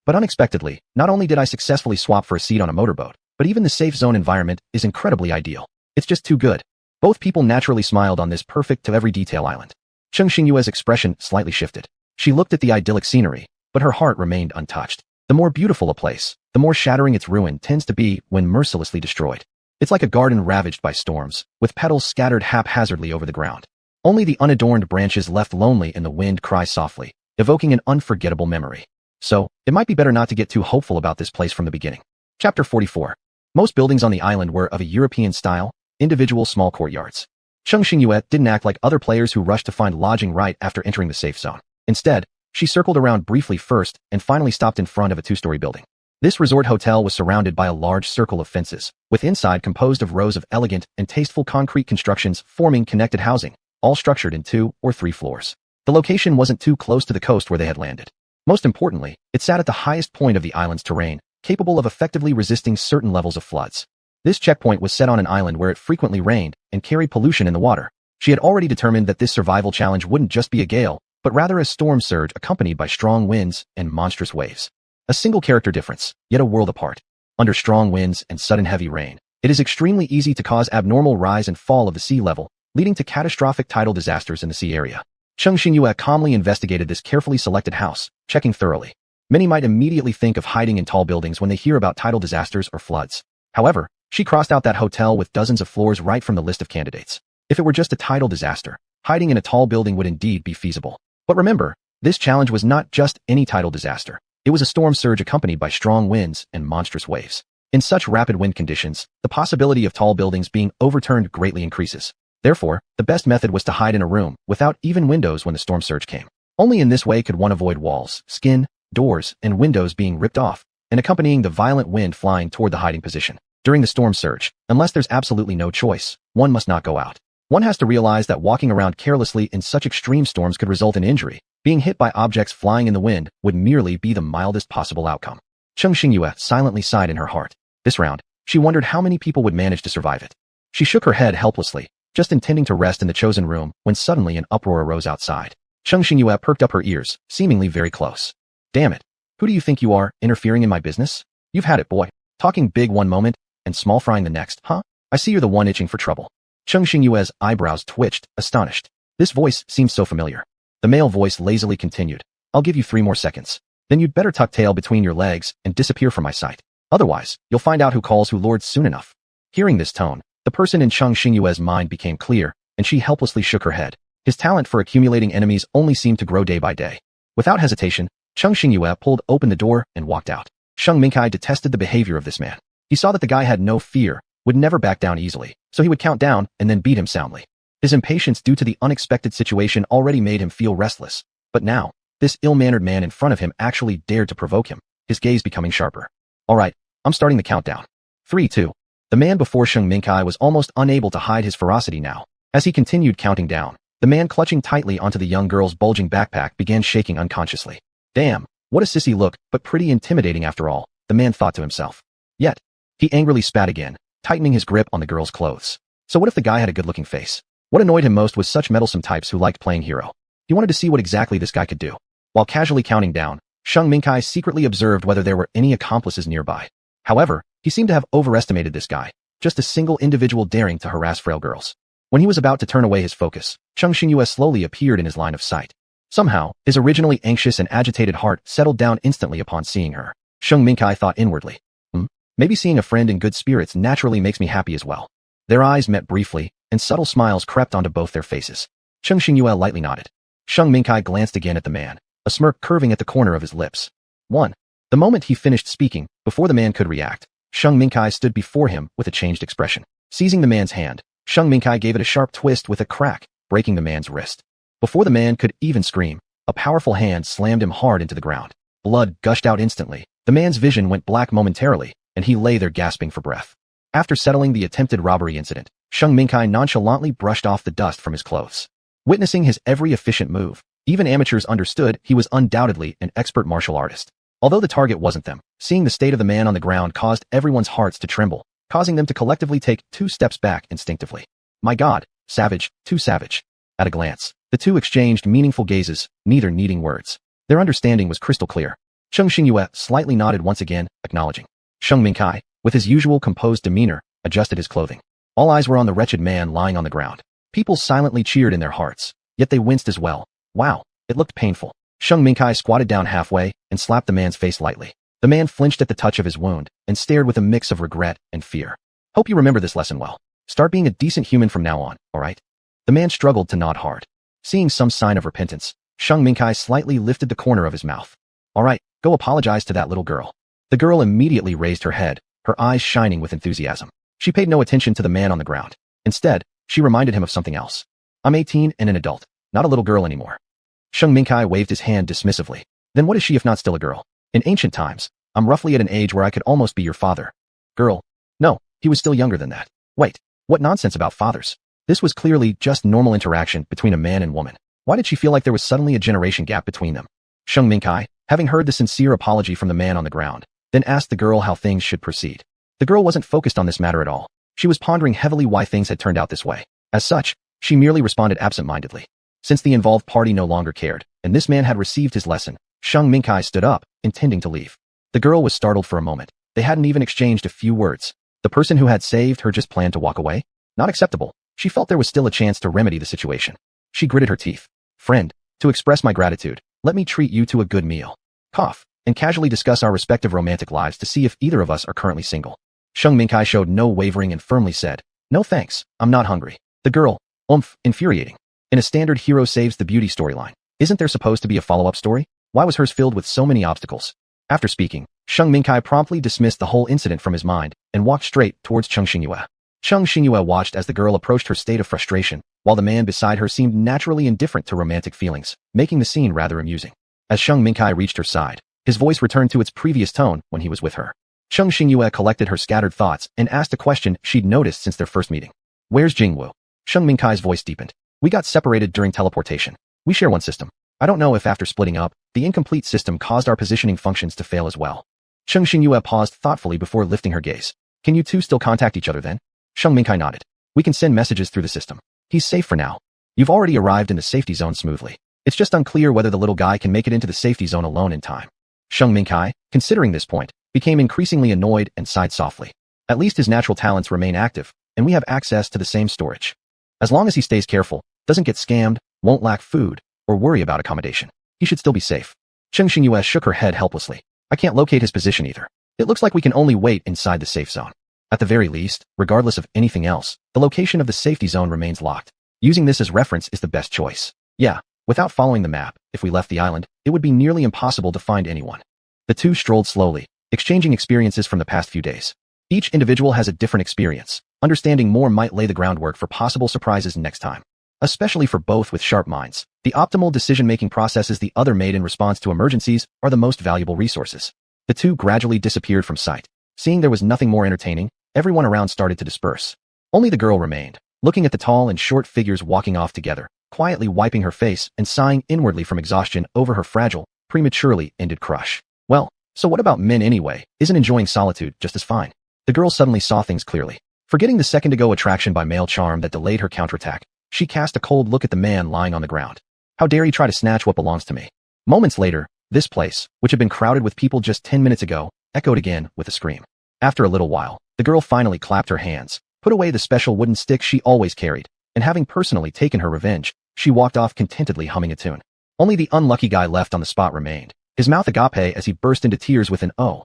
But unexpectedly, not only did I successfully swap for a seat on a motorboat, but even the safe zone environment is incredibly ideal. It's just too good. Both people naturally smiled on this perfect-to-every-detail island. Cheng Xingyue's expression slightly shifted. She looked at the idyllic scenery, but her heart remained untouched. The more beautiful a place, the more shattering its ruin tends to be when mercilessly destroyed. It's like a garden ravaged by storms, with petals scattered haphazardly over the ground. Only the unadorned branches left lonely in the wind cry softly, evoking an unforgettable memory. So, it might be better not to get too hopeful about this place from the beginning. Chapter 44. Most buildings on the island were of a European style, individual small courtyards. Cheng Xingyue didn't act like other players who rushed to find lodging right after entering the safe zone. Instead, she circled around briefly first and finally stopped in front of a two-story building. This resort hotel was surrounded by a large circle of fences, with inside composed of rows of elegant and tasteful concrete constructions forming connected housing, all structured in 2 or 3 floors. The location wasn't too close to the coast where they had landed. Most importantly, it sat at the highest point of the island's terrain, capable of effectively resisting certain levels of floods. This checkpoint was set on an island where it frequently rained and carried pollution in the water. She had already determined that this survival challenge wouldn't just be a gale, but rather a storm surge accompanied by strong winds and monstrous waves. A single character difference, yet a world apart. Under strong winds and sudden heavy rain, it is extremely easy to cause abnormal rise and fall of the sea level, leading to catastrophic tidal disasters in the sea area. Cheng Xingyue calmly investigated this carefully selected house, checking thoroughly. Many might immediately think of hiding in tall buildings when they hear about tidal disasters or floods. However, she crossed out that hotel with dozens of floors right from the list of candidates. If it were just a tidal disaster, hiding in a tall building would indeed be feasible. But remember, this challenge was not just any tidal disaster. It was a storm surge accompanied by strong winds and monstrous waves. In such rapid wind conditions, the possibility of tall buildings being overturned greatly increases. Therefore, the best method was to hide in a room without even windows when the storm surge came. Only in this way could one avoid walls, skin, doors, and windows being ripped off, and accompanying the violent wind flying toward the hiding position. During the storm surge, unless there's absolutely no choice, one must not go out. One has to realize that walking around carelessly in such extreme storms could result in injury. Being hit by objects flying in the wind would merely be the mildest possible outcome. Cheng Xingyue silently sighed in her heart. This round, she wondered how many people would manage to survive it. She shook her head helplessly, just intending to rest in the chosen room when suddenly an uproar arose outside. Cheng Xingyue perked up her ears, seemingly very close. Damn it. Who do you think you are, interfering in my business? You've had it, boy. Talking big one moment, and small frying the next, huh? I see you're the one itching for trouble. Cheng Xingyue's eyebrows twitched, astonished. This voice seemed so familiar. The male voice lazily continued. I'll give you 3 more seconds. Then you'd better tuck tail between your legs and disappear from my sight. Otherwise, you'll find out who calls who lords soon enough. Hearing this tone, the person in Cheng Xingyue's mind became clear, and she helplessly shook her head. His talent for accumulating enemies only seemed to grow day by day. Without hesitation, Cheng Xingyue pulled open the door and walked out. Sheng Mingkai detested the behavior of this man. He saw that the guy had no fear, would never back down easily, so he would count down and then beat him soundly. His impatience due to the unexpected situation already made him feel restless. But now, this ill-mannered man in front of him actually dared to provoke him, his gaze becoming sharper. All right, I'm starting the countdown. 3, 2. The man before Sheng Mingkai was almost unable to hide his ferocity now. As he continued counting down, the man clutching tightly onto the young girl's bulging backpack began shaking unconsciously. Damn, what a sissy look, but pretty intimidating after all, the man thought to himself. Yet, he angrily spat again, tightening his grip on the girl's clothes. So what if the guy had a good-looking face? What annoyed him most was such meddlesome types who liked playing hero. He wanted to see what exactly this guy could do. While casually counting down, Sheng Mingkai secretly observed whether there were any accomplices nearby. However, he seemed to have overestimated this guy, just a single individual daring to harass frail girls. When he was about to turn away his focus, Cheng Xingyue slowly appeared in his line of sight. Somehow, his originally anxious and agitated heart settled down instantly upon seeing her. Sheng Mingkai thought inwardly. Maybe seeing a friend in good spirits naturally makes me happy as well. Their eyes met briefly, and subtle smiles crept onto both their faces. Cheng Xingyue lightly nodded. Sheng Mingkai glanced again at the man, a smirk curving at the corner of his lips. 1. The moment he finished speaking, before the man could react, Sheng Mingkai stood before him with a changed expression. Seizing the man's hand, Sheng Mingkai gave it a sharp twist with a crack, breaking the man's wrist. Before the man could even scream, a powerful hand slammed him hard into the ground. Blood gushed out instantly. The man's vision went black momentarily, and he lay there gasping for breath. After settling the attempted robbery incident, Sheng Mingkai nonchalantly brushed off the dust from his clothes. Witnessing his every efficient move, even amateurs understood he was undoubtedly an expert martial artist. Although the target wasn't them, seeing the state of the man on the ground caused everyone's hearts to tremble, causing them to collectively take 2 steps back instinctively. My God, savage, too savage. At a glance, the two exchanged meaningful gazes, neither needing words. Their understanding was crystal clear. Cheng Xingyue slightly nodded once again, acknowledging. Sheng Mingkai, with his usual composed demeanor, adjusted his clothing. All eyes were on the wretched man lying on the ground. People silently cheered in their hearts, yet they winced as well. Wow, it looked painful. Sheng Mingkai squatted down halfway and slapped the man's face lightly. The man flinched at the touch of his wound and stared with a mix of regret and fear. Hope you remember this lesson well. Start being a decent human from now on, alright? The man struggled to nod hard. Seeing some sign of repentance, Sheng Mingkai slightly lifted the corner of his mouth. Alright, go apologize to that little girl. The girl immediately raised her head, her eyes shining with enthusiasm. She paid no attention to the man on the ground. Instead, she reminded him of something else. I'm 18 and an adult, not a little girl anymore. Sheng Mingkai waved his hand dismissively. Then what is she if not still a girl? In ancient times, I'm roughly at an age where I could almost be your father. Girl. No, he was still younger than that. Wait, what nonsense about fathers? This was clearly just normal interaction between a man and woman. Why did she feel like there was suddenly a generation gap between them? Sheng Mingkai, having heard the sincere apology from the man on the ground, then asked the girl how things should proceed. The girl wasn't focused on this matter at all. She was pondering heavily why things had turned out this way. As such, she merely responded absent-mindedly. Since the involved party no longer cared, and this man had received his lesson, Sheng Mingkai stood up, intending to leave. The girl was startled for a moment. They hadn't even exchanged a few words. The person who had saved her just planned to walk away? Not acceptable. She felt there was still a chance to remedy the situation. She gritted her teeth. Friend, to express my gratitude, let me treat you to a good meal. Cough, and casually discuss our respective romantic lives to see if either of us are currently single. Sheng Mingkai showed no wavering and firmly said, No thanks, I'm not hungry. The girl, infuriating. In a standard hero saves the beauty storyline, isn't there supposed to be a follow-up story? Why was hers filled with so many obstacles? After speaking, Sheng Mingkai promptly dismissed the whole incident from his mind and walked straight towards Cheng Xingyue. Cheng Xingyue watched as the girl approached her state of frustration, while the man beside her seemed naturally indifferent to romantic feelings, making the scene rather amusing. As Sheng Mingkai reached her side, his voice returned to its previous tone when he was with her. Cheng Xingyue collected her scattered thoughts and asked a question she'd noticed since their first meeting. Where's Jingwu? Sheng Mingkai's voice deepened. We got separated during teleportation. We share one system. I don't know if after splitting up, the incomplete system caused our positioning functions to fail as well. Cheng Xingyue paused thoughtfully before lifting her gaze. Can you two still contact each other then? Sheng Mingkai nodded. We can send messages through the system. He's safe for now. You've already arrived in the safety zone smoothly. It's just unclear whether the little guy can make it into the safety zone alone in time. Sheng Mingkai, considering this point, became increasingly annoyed and sighed softly. At least his natural talents remain active, and we have access to the same storage. As long as he stays careful, doesn't get scammed, won't lack food, or worry about accommodation, he should still be safe. Cheng Xingyue shook her head helplessly. I can't locate his position either. It looks like we can only wait inside the safe zone. At the very least, regardless of anything else, the location of the safety zone remains locked. Using this as reference is the best choice. Yeah, without following the map, if we left the island, it would be nearly impossible to find anyone. The two strolled slowly, exchanging experiences from the past few days. Each individual has a different experience. Understanding more might lay the groundwork for possible surprises next time. Especially for both with sharp minds, the optimal decision-making processes the other made in response to emergencies are the most valuable resources. The two gradually disappeared from sight. Seeing there was nothing more entertaining, everyone around started to disperse. Only the girl remained, looking at the tall and short figures walking off together, quietly wiping her face and sighing inwardly from exhaustion over her fragile, prematurely ended crush. Well, so what about men anyway? Isn't enjoying solitude just as fine? The girl suddenly saw things clearly. Forgetting the second-ago attraction by male charm that delayed her counterattack, she cast a cold look at the man lying on the ground. How dare he try to snatch what belongs to me? Moments later, this place, which had been crowded with people just 10 minutes ago, echoed again with a scream. After a little while, the girl finally clapped her hands, put away the special wooden stick she always carried, and having personally taken her revenge, she walked off contentedly humming a tune. Only the unlucky guy left on the spot remained, his mouth agape as he burst into tears with an oh.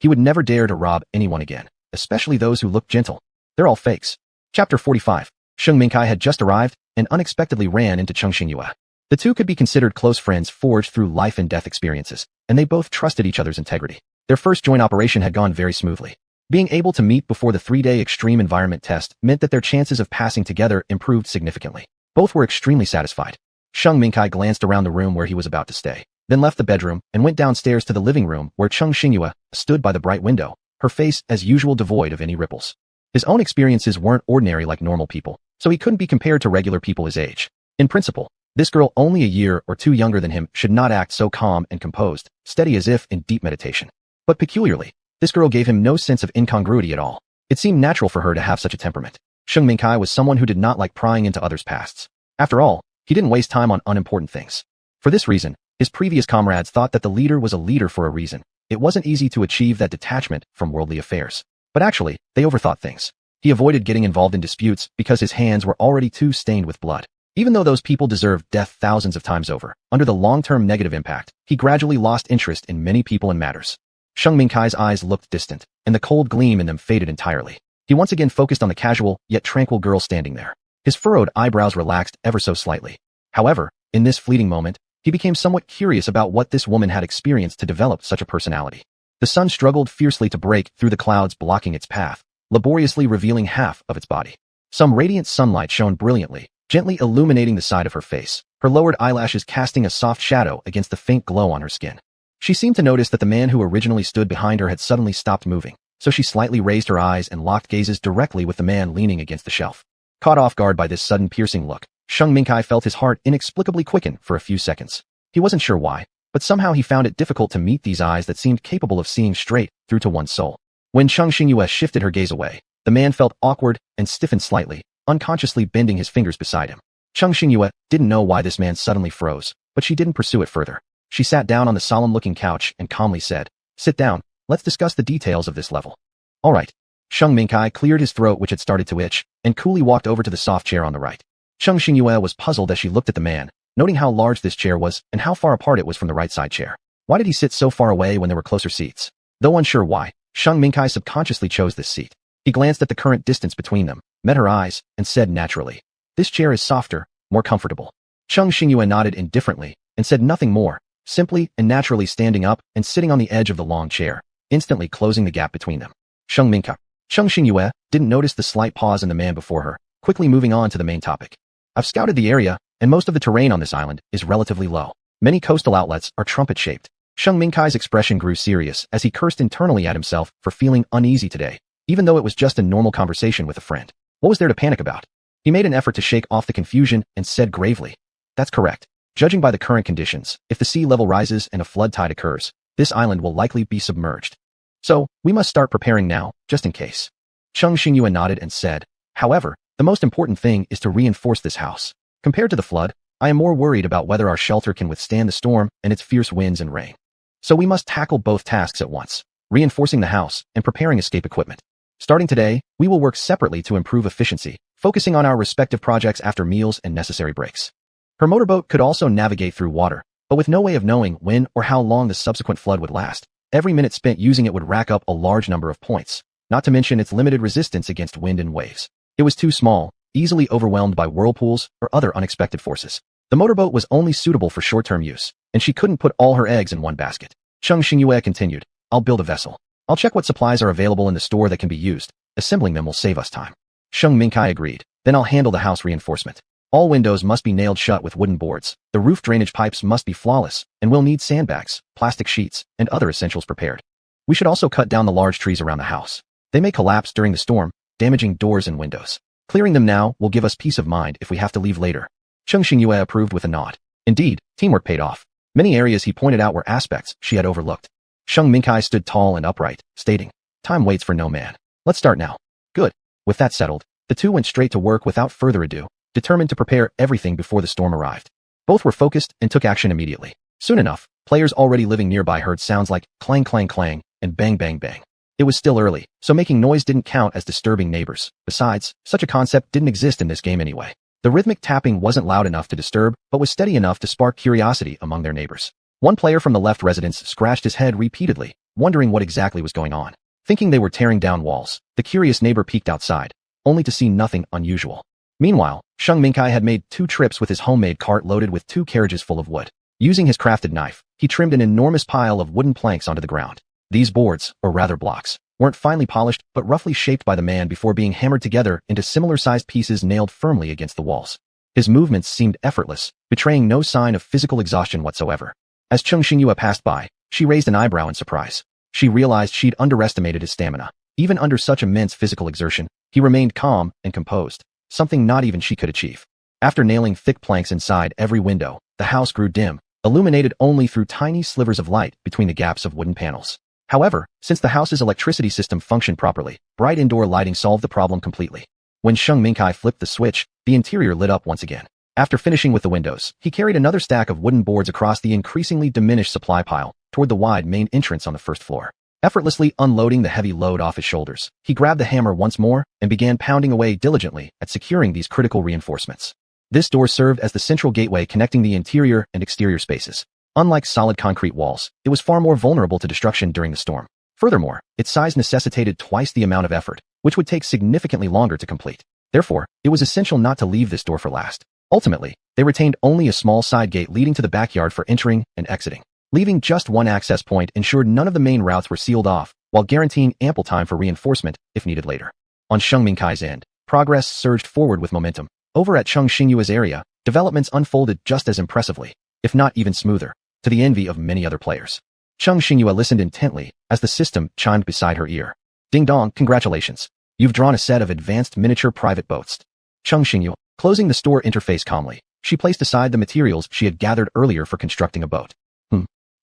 He would never dare to rob anyone again, especially those who looked gentle. They're all fakes. Chapter 45. Sheng Mingkai had just arrived and unexpectedly ran into Cheng Xingyue. The two could be considered close friends forged through life and death experiences, and they both trusted each other's integrity. Their first joint operation had gone very smoothly. Being able to meet before the 3-day extreme environment test meant that their chances of passing together improved significantly. Both were extremely satisfied. Sheng Mingkai glanced around the room where he was about to stay, then left the bedroom and went downstairs to the living room where Cheng Xingyue stood by the bright window, her face as usual devoid of any ripples. His own experiences weren't ordinary like normal people, so he couldn't be compared to regular people his age. In principle, this girl only a year or two younger than him should not act so calm and composed, steady as if in deep meditation. But peculiarly, this girl gave him no sense of incongruity at all. It seemed natural for her to have such a temperament. Sheng Mingkai was someone who did not like prying into others' pasts. After all, he didn't waste time on unimportant things. For this reason, his previous comrades thought that the leader was a leader for a reason. It wasn't easy to achieve that detachment from worldly affairs. But actually, they overthought things. He avoided getting involved in disputes because his hands were already too stained with blood. Even though those people deserved death thousands of times over, under the long-term negative impact, he gradually lost interest in many people and matters. Sheng Mingkai's eyes looked distant, and the cold gleam in them faded entirely. He once again focused on the casual, yet tranquil girl standing there. His furrowed eyebrows relaxed ever so slightly. However, in this fleeting moment, he became somewhat curious about what this woman had experienced to develop such a personality. The sun struggled fiercely to break through the clouds blocking its path, laboriously revealing half of its body. Some radiant sunlight shone brilliantly, gently illuminating the side of her face, her lowered eyelashes casting a soft shadow against the faint glow on her skin. She seemed to notice that the man who originally stood behind her had suddenly stopped moving, so she slightly raised her eyes and locked gazes directly with the man leaning against the shelf. Caught off guard by this sudden piercing look, Sheng Mingkai felt his heart inexplicably quicken for a few seconds. He wasn't sure why, but somehow he found it difficult to meet these eyes that seemed capable of seeing straight through to one's soul. When Cheng Xingyue shifted her gaze away, the man felt awkward and stiffened slightly, unconsciously bending his fingers beside him. Cheng Xingyue didn't know why this man suddenly froze, but she didn't pursue it further. She sat down on the solemn-looking couch and calmly said, "Sit down, let's discuss the details of this level." "All right." Sheng Mingkai cleared his throat which had started to itch, and coolly walked over to the soft chair on the right. Cheng Xingyue was puzzled as she looked at the man, noting how large this chair was and how far apart it was from the right side chair. Why did he sit so far away when there were closer seats? Though unsure why, Sheng Mingkai subconsciously chose this seat. He glanced at the current distance between them, met her eyes, and said naturally, "This chair is softer, more comfortable." Cheng Xingyue nodded indifferently and said nothing more, simply and naturally standing up and sitting on the edge of the long chair, instantly closing the gap between them. Cheng Xingyue didn't notice the slight pause in the man before her, quickly moving on to the main topic. "I've scouted the area, and most of the terrain on this island is relatively low. Many coastal outlets are trumpet-shaped." Sheng Mingkai's expression grew serious as he cursed internally at himself for feeling uneasy today, even though it was just a normal conversation with a friend. What was there to panic about? He made an effort to shake off the confusion and said gravely, "That's correct. Judging by the current conditions, if the sea level rises and a flood tide occurs, this island will likely be submerged. So, we must start preparing now, just in case." Cheng Xingyue nodded and said, "However, the most important thing is to reinforce this house. Compared to the flood, I am more worried about whether our shelter can withstand the storm and its fierce winds and rain. So we must tackle both tasks at once, reinforcing the house and preparing escape equipment. Starting today, we will work separately to improve efficiency, focusing on our respective projects after meals and necessary breaks." Her motorboat could also navigate through water, but with no way of knowing when or how long the subsequent flood would last. Every minute spent using it would rack up a large number of points, not to mention its limited resistance against wind and waves. It was too small, easily overwhelmed by whirlpools or other unexpected forces. The motorboat was only suitable for short-term use, and she couldn't put all her eggs in one basket. Cheng Xingyue continued, "I'll build a vessel. I'll check what supplies are available in the store that can be used. Assembling them will save us time." Sheng Mingkai agreed. "Then I'll handle the house reinforcement. All windows must be nailed shut with wooden boards, the roof drainage pipes must be flawless, and we'll need sandbags, plastic sheets, and other essentials prepared. We should also cut down the large trees around the house. They may collapse during the storm, damaging doors and windows. Clearing them now will give us peace of mind if we have to leave later." Cheng Xingyue approved with a nod. Indeed, teamwork paid off. Many areas he pointed out were aspects she had overlooked. Sheng Mingkai stood tall and upright, stating, "Time waits for no man. Let's start now." "Good." With that settled, the two went straight to work without further ado, determined to prepare everything before the storm arrived. Both were focused and took action immediately. Soon enough, players already living nearby heard sounds like clang clang clang and bang bang bang. It was still early, so making noise didn't count as disturbing neighbors. Besides, such a concept didn't exist in this game anyway. The rhythmic tapping wasn't loud enough to disturb, but was steady enough to spark curiosity among their neighbors. One player from the left residence scratched his head repeatedly, wondering what exactly was going on. Thinking they were tearing down walls, the curious neighbor peeked outside, only to see nothing unusual. Meanwhile, Sheng Mingkai had made 2 trips with his homemade cart loaded with 2 carriages full of wood. Using his crafted knife, he trimmed an enormous pile of wooden planks onto the ground. These boards, or rather blocks, weren't finely polished but roughly shaped by the man before being hammered together into similar-sized pieces nailed firmly against the walls. His movements seemed effortless, betraying no sign of physical exhaustion whatsoever. As Cheng Xingyue passed by, she raised an eyebrow in surprise. She realized she'd underestimated his stamina. Even under such immense physical exertion, he remained calm and composed, something not even she could achieve. After nailing thick planks inside every window, the house grew dim, illuminated only through tiny slivers of light between the gaps of wooden panels. However, since the house's electricity system functioned properly, bright indoor lighting solved the problem completely. When Sheng Mingkai flipped the switch, the interior lit up once again. After finishing with the windows, he carried another stack of wooden boards across the increasingly diminished supply pile toward the wide main entrance on the first floor. Effortlessly unloading the heavy load off his shoulders, he grabbed the hammer once more and began pounding away diligently at securing these critical reinforcements. This door served as the central gateway connecting the interior and exterior spaces. Unlike solid concrete walls, it was far more vulnerable to destruction during the storm. Furthermore, its size necessitated twice the amount of effort, which would take significantly longer to complete. Therefore, it was essential not to leave this door for last. Ultimately, they retained only a small side gate leading to the backyard for entering and exiting. Leaving just one access point ensured none of the main routes were sealed off, while guaranteeing ample time for reinforcement if needed later. On Sheng Mingkai's end, progress surged forward with momentum. Over at Cheng Xingyue's area, developments unfolded just as impressively, if not even smoother, to the envy of many other players. Cheng Xingyue listened intently as the system chimed beside her ear. Ding dong, congratulations. You've drawn a set of advanced miniature private boats. Cheng Xingyue, closing the store interface calmly, she placed aside the materials she had gathered earlier for constructing a boat.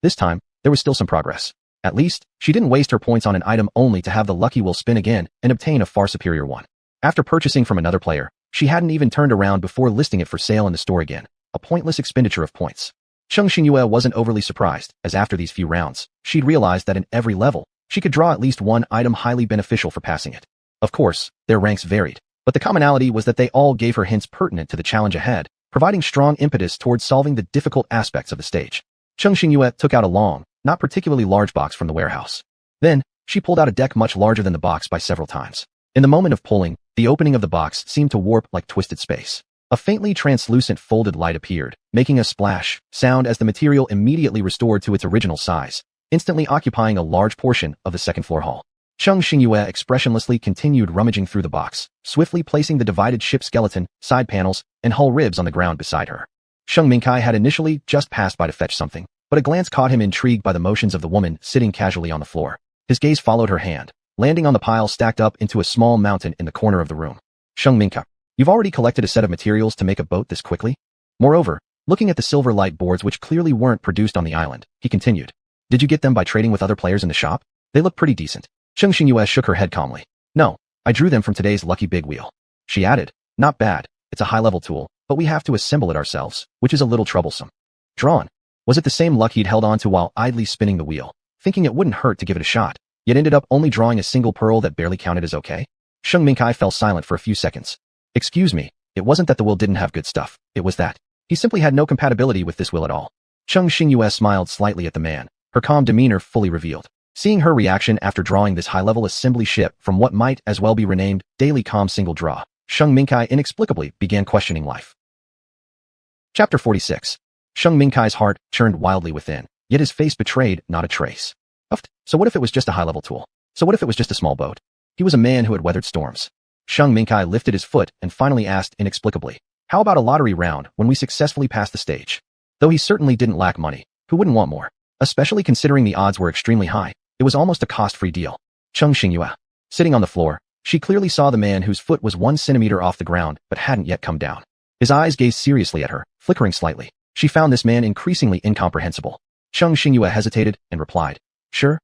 This time, there was still some progress. At least, she didn't waste her points on an item only to have the lucky wheel spin again and obtain a far superior one. After purchasing from another player, she hadn't even turned around before listing it for sale in the store again, a pointless expenditure of points. Cheng Xingyue wasn't overly surprised, as after these few rounds, she'd realized that in every level, she could draw at least one item highly beneficial for passing it. Of course, their ranks varied, but the commonality was that they all gave her hints pertinent to the challenge ahead, providing strong impetus towards solving the difficult aspects of the stage. Cheng Xingyue took out a long, not particularly large box from the warehouse. Then, she pulled out a deck much larger than the box by several times. In the moment of pulling, the opening of the box seemed to warp like twisted space. A faintly translucent folded light appeared, making a splash sound as the material immediately restored to its original size, instantly occupying a large portion of the second-floor hall. Cheng Xingyue expressionlessly continued rummaging through the box, swiftly placing the divided ship skeleton, side panels, and hull ribs on the ground beside her. Sheng Mingkai had initially just passed by to fetch something, but a glance caught him intrigued by the motions of the woman sitting casually on the floor. His gaze followed her hand, landing on the pile stacked up into a small mountain in the corner of the room. Sheng Mingkai, you've already collected a set of materials to make a boat this quickly? Moreover, looking at the silver light boards which clearly weren't produced on the island, he continued. Did you get them by trading with other players in the shop? They look pretty decent. Cheng Xingyue shook her head calmly. No, I drew them from today's lucky big wheel. She added, not bad, it's a high-level tool, but we have to assemble it ourselves, which is a little troublesome. Drawn. Was it the same luck he'd held on to while idly spinning the wheel, thinking it wouldn't hurt to give it a shot, yet ended up only drawing a single pearl that barely counted as okay? Sheng Mingkai fell silent for a few seconds. Excuse me, it wasn't that the wheel didn't have good stuff, it was that he simply had no compatibility with this wheel at all. Cheng Xingyue smiled slightly at the man, her calm demeanor fully revealed. Seeing her reaction after drawing this high-level assembly ship from what might as well be renamed Daily Calm Single Draw, Sheng Mingkai inexplicably began questioning life. Chapter 46. Sheng Mingkai's heart churned wildly within, yet his face betrayed not a trace. So what if it was just a high-level tool? So what if it was just a small boat? He was a man who had weathered storms. Sheng Mingkai lifted his foot and finally asked inexplicably, how about a lottery round when we successfully pass the stage? Though he certainly didn't lack money, who wouldn't want more? Especially considering the odds were extremely high, it was almost a cost-free deal. Cheng Xingyue, sitting on the floor, she clearly saw the man whose foot was 1 centimeter off the ground but hadn't yet come down. His eyes gazed seriously at her, flickering slightly. She found this man increasingly incomprehensible. Cheng Xingyue hesitated and replied, sure.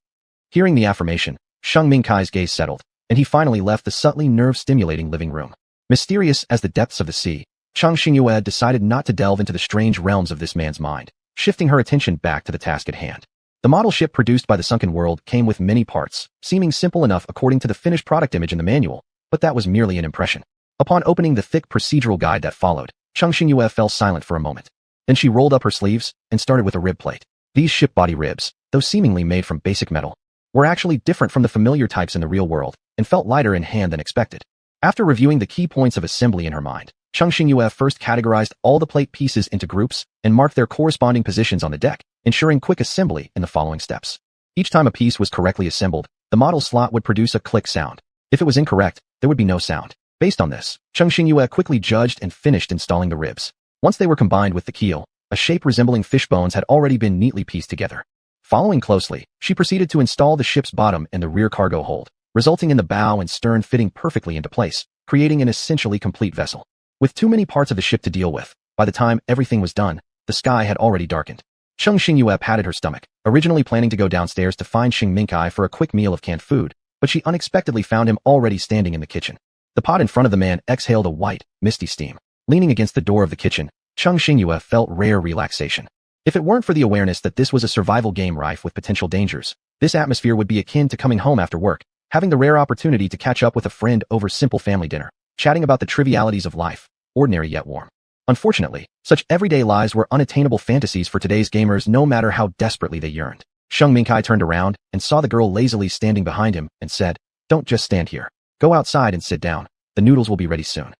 Hearing the affirmation, Sheng Mingkai's gaze settled, and he finally left the subtly nerve-stimulating living room. Mysterious as the depths of the sea, Cheng Xingyue decided not to delve into the strange realms of this man's mind, shifting her attention back to the task at hand. The model ship produced by the sunken world came with many parts, seeming simple enough according to the finished product image in the manual, but that was merely an impression. Upon opening the thick procedural guide that followed, Cheng Xingyue fell silent for a moment. Then she rolled up her sleeves and started with a rib plate. These ship body ribs, though seemingly made from basic metal, were actually different from the familiar types in the real world and felt lighter in hand than expected. After reviewing the key points of assembly in her mind, Cheng Xingyue first categorized all the plate pieces into groups and marked their corresponding positions on the deck, ensuring quick assembly in the following steps. Each time a piece was correctly assembled, the model slot would produce a click sound. If it was incorrect, there would be no sound. Based on this, Cheng Xingyue quickly judged and finished installing the ribs. Once they were combined with the keel, a shape resembling fish bones had already been neatly pieced together. Following closely, she proceeded to install the ship's bottom and the rear cargo hold, resulting in the bow and stern fitting perfectly into place, creating an essentially complete vessel. With too many parts of the ship to deal with, by the time everything was done, the sky had already darkened. Cheng Xingyue patted her stomach, originally planning to go downstairs to find Xing Mingkai for a quick meal of canned food, but she unexpectedly found him already standing in the kitchen. The pot in front of the man exhaled a white, misty steam. Leaning against the door of the kitchen, Cheng Xingyue felt rare relaxation. If it weren't for the awareness that this was a survival game rife with potential dangers, this atmosphere would be akin to coming home after work, having the rare opportunity to catch up with a friend over simple family dinner, chatting about the trivialities of life, ordinary yet warm. Unfortunately, such everyday lives were unattainable fantasies for today's gamers no matter how desperately they yearned. Xing Mingkai turned around and saw the girl lazily standing behind him and said, "Don't just stand here. Go outside and sit down. The noodles will be ready soon."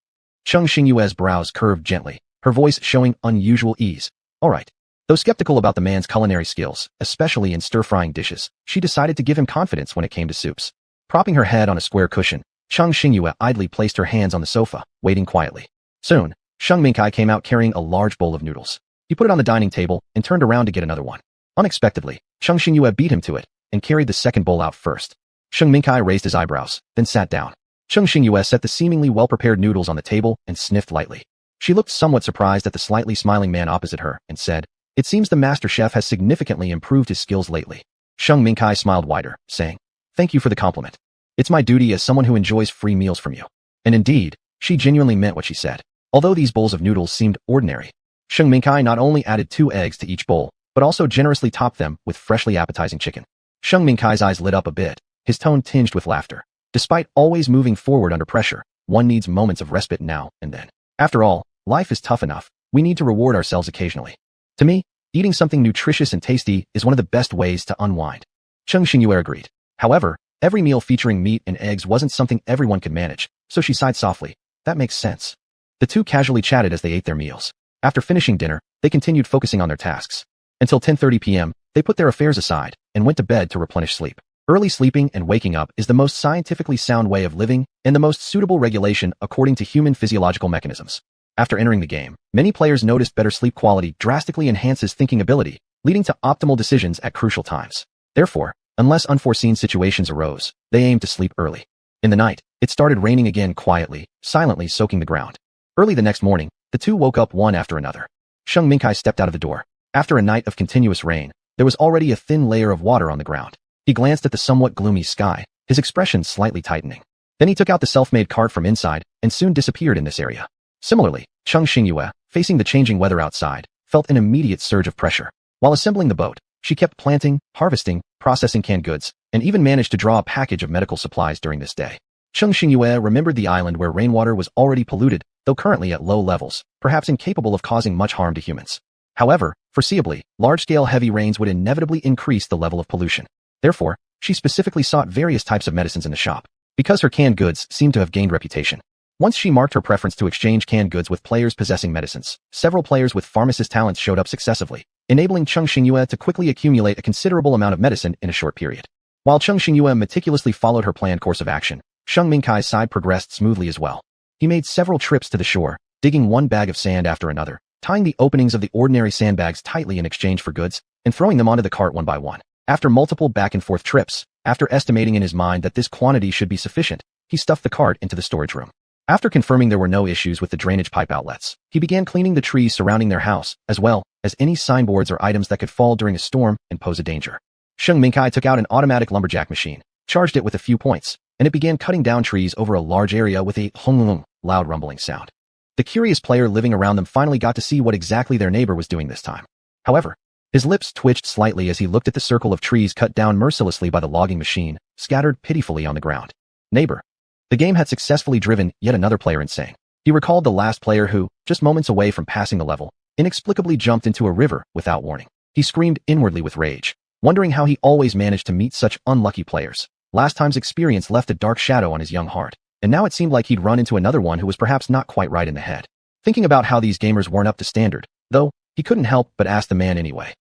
Cheng Xingyue's brows curved gently, her voice showing unusual ease. All right. Though skeptical about the man's culinary skills, especially in stir-frying dishes, she decided to give him confidence when it came to soups. Propping her head on a square cushion, Cheng Xingyue idly placed her hands on the sofa, waiting quietly. Soon, Xing Mingkai came out carrying a large bowl of noodles. He put it on the dining table and turned around to get another one. Unexpectedly, Cheng Xingyue beat him to it and carried the second bowl out first. Xing Mingkai raised his eyebrows, then sat down. Cheng Xingyue set the seemingly well-prepared noodles on the table and sniffed lightly. She looked somewhat surprised at the slightly smiling man opposite her and said, "It seems the master chef has significantly improved his skills lately." Xing Mingkai smiled wider, saying, "Thank you for the compliment. It's my duty as someone who enjoys free meals from you." And indeed, she genuinely meant what she said. Although these bowls of noodles seemed ordinary, Xing Mingkai not only added 2 eggs to each bowl, but also generously topped them with freshly appetizing chicken. Xing Mingkai's eyes lit up a bit, his tone tinged with laughter. Despite always moving forward under pressure, one needs moments of respite now and then. After all, life is tough enough. We need to reward ourselves occasionally. To me, eating something nutritious and tasty is one of the best ways to unwind. Cheng Xingyue agreed. However, every meal featuring meat and eggs wasn't something everyone could manage, so she sighed softly. That makes sense. The two casually chatted as they ate their meals. After finishing dinner, they continued focusing on their tasks. Until 10:30 p.m., they put their affairs aside and went to bed to replenish sleep. Early sleeping and waking up is the most scientifically sound way of living and the most suitable regulation according to human physiological mechanisms. After entering the game, many players noticed better sleep quality drastically enhances thinking ability, leading to optimal decisions at crucial times. Therefore, unless unforeseen situations arose, they aimed to sleep early. In the night, it started raining again quietly, silently soaking the ground. Early the next morning, the two woke up one after another. Xing Mingkai stepped out of the door. After a night of continuous rain, there was already a thin layer of water on the ground. He glanced at the somewhat gloomy sky, his expression slightly tightening. Then he took out the self-made cart from inside and soon disappeared in this area. Similarly, Cheng Xingyue, facing the changing weather outside, felt an immediate surge of pressure. While assembling the boat, she kept planting, harvesting, processing canned goods, and even managed to draw a package of medical supplies during this day. Cheng Xingyue remembered the island where rainwater was already polluted, though currently at low levels, perhaps incapable of causing much harm to humans. However, foreseeably, large-scale heavy rains would inevitably increase the level of pollution. Therefore, she specifically sought various types of medicines in the shop, because her canned goods seemed to have gained reputation. Once she marked her preference to exchange canned goods with players possessing medicines, several players with pharmacist talents showed up successively, enabling Cheng Xingyue to quickly accumulate a considerable amount of medicine in a short period. While Cheng Xingyue meticulously followed her planned course of action, Xing Mingkai's side progressed smoothly as well. He made several trips to the shore, digging one bag of sand after another, tying the openings of the ordinary sandbags tightly in exchange for goods, and throwing them onto the cart one by one. After multiple back-and-forth trips, after estimating in his mind that this quantity should be sufficient, he stuffed the cart into the storage room. After confirming there were no issues with the drainage pipe outlets, he began cleaning the trees surrounding their house, as well as any signboards or items that could fall during a storm and pose a danger. Xing Mingkai took out an automatic lumberjack machine, charged it with a few points, and it began cutting down trees over a large area with a hung loud rumbling sound. The curious player living around them finally got to see what exactly their neighbor was doing this time. However, his lips twitched slightly as he looked at the circle of trees cut down mercilessly by the logging machine, scattered pitifully on the ground. Neighbor. The game had successfully driven yet another player insane. He recalled the last player who, just moments away from passing the level, inexplicably jumped into a river without warning. He screamed inwardly with rage. wondering how he always managed to meet such unlucky players. Last time's experience left a dark shadow on his young heart, and now it seemed like he'd run into another one who was perhaps not quite right in the head. Thinking about how these gamers weren't up to standard, though, he couldn't help but ask the man anyway.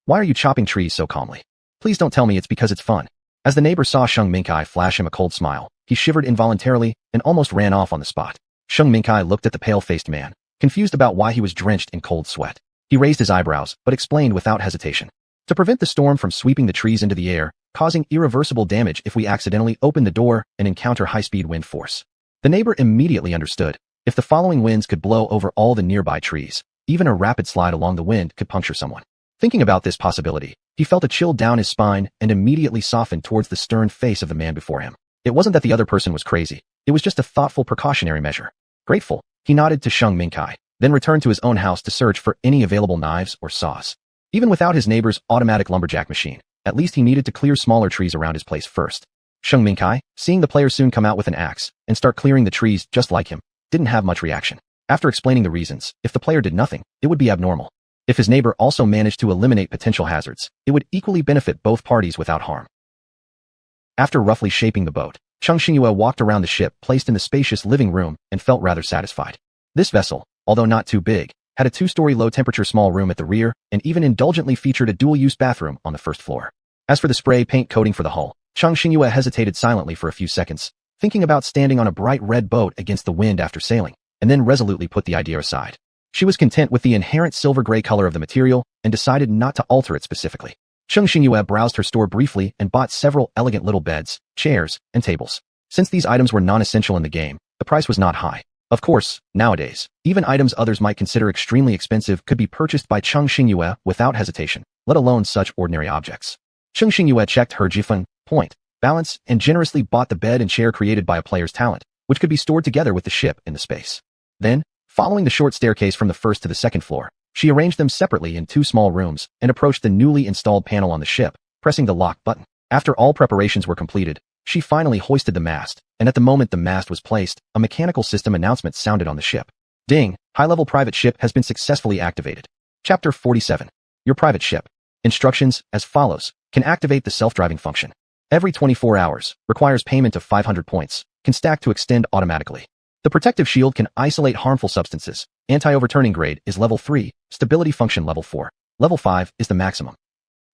Why are you chopping trees so calmly? Please don't tell me it's because it's fun. As the neighbor saw Sheng Mingkai flash him a cold smile, he shivered involuntarily and almost ran off on the spot. Sheng Mingkai looked at the pale-faced man, confused about why he was drenched in cold sweat. He raised his eyebrows, but explained without hesitation. To prevent the storm from sweeping the trees into the air, causing irreversible damage if we accidentally open the door and encounter high-speed wind force. The neighbor immediately understood. If the following winds could blow over all the nearby trees, even a rapid slide along the wind could puncture someone. Thinking about this possibility, he felt a chill down his spine and immediately softened towards the stern face of the man before him. It wasn't that the other person was crazy. It was just a thoughtful precautionary measure. Grateful, he nodded to Sheng Mingkai, then returned to his own house to search for any available knives or saws. Even without his neighbor's automatic lumberjack machine, at least he needed to clear smaller trees around his place first. Sheng Mingkai, seeing the player soon come out with an axe and start clearing the trees just like him, didn't have much reaction. After explaining the reasons, if the player did nothing, it would be abnormal. If his neighbor also managed to eliminate potential hazards, it would equally benefit both parties without harm. After roughly shaping the boat, Cheng Xingyue walked around the ship placed in the spacious living room and felt rather satisfied. This vessel, although not too big, had a 2-story low-temperature small room at the rear and even indulgently featured a dual-use bathroom on the first floor. As for the spray paint coating for the hull, Cheng Xingyue hesitated silently for a few seconds, thinking about standing on a bright red boat against the wind after sailing, and then resolutely put the idea aside. She was content with the inherent silver-gray color of the material and decided not to alter it specifically. Cheng Xingyue browsed her store briefly and bought several elegant little beds, chairs, and tables. Since these items were non-essential in the game, the price was not high. Of course, nowadays, even items others might consider extremely expensive could be purchased by Cheng Xingyue without hesitation, let alone such ordinary objects. Cheng Xingyue checked her Jifun, point, balance, and generously bought the bed and chair created by a player's talent, which could be stored together with the ship in the space. Then, following the short staircase from the first to the second floor, she arranged them separately in 2 small rooms and approached the newly installed panel on the ship, pressing the lock button. After all preparations were completed, she finally hoisted the mast, and at the moment the mast was placed, a mechanical system announcement sounded on the ship. Ding! High-level private ship has been successfully activated. Chapter 47. Your private ship. Instructions, as follows, can activate the self-driving function. Every 24 hours, requires payment of 500 points, can stack to extend automatically. The protective shield can isolate harmful substances. Anti-overturning grade is level 3, stability function level 4. Level 5 is the maximum.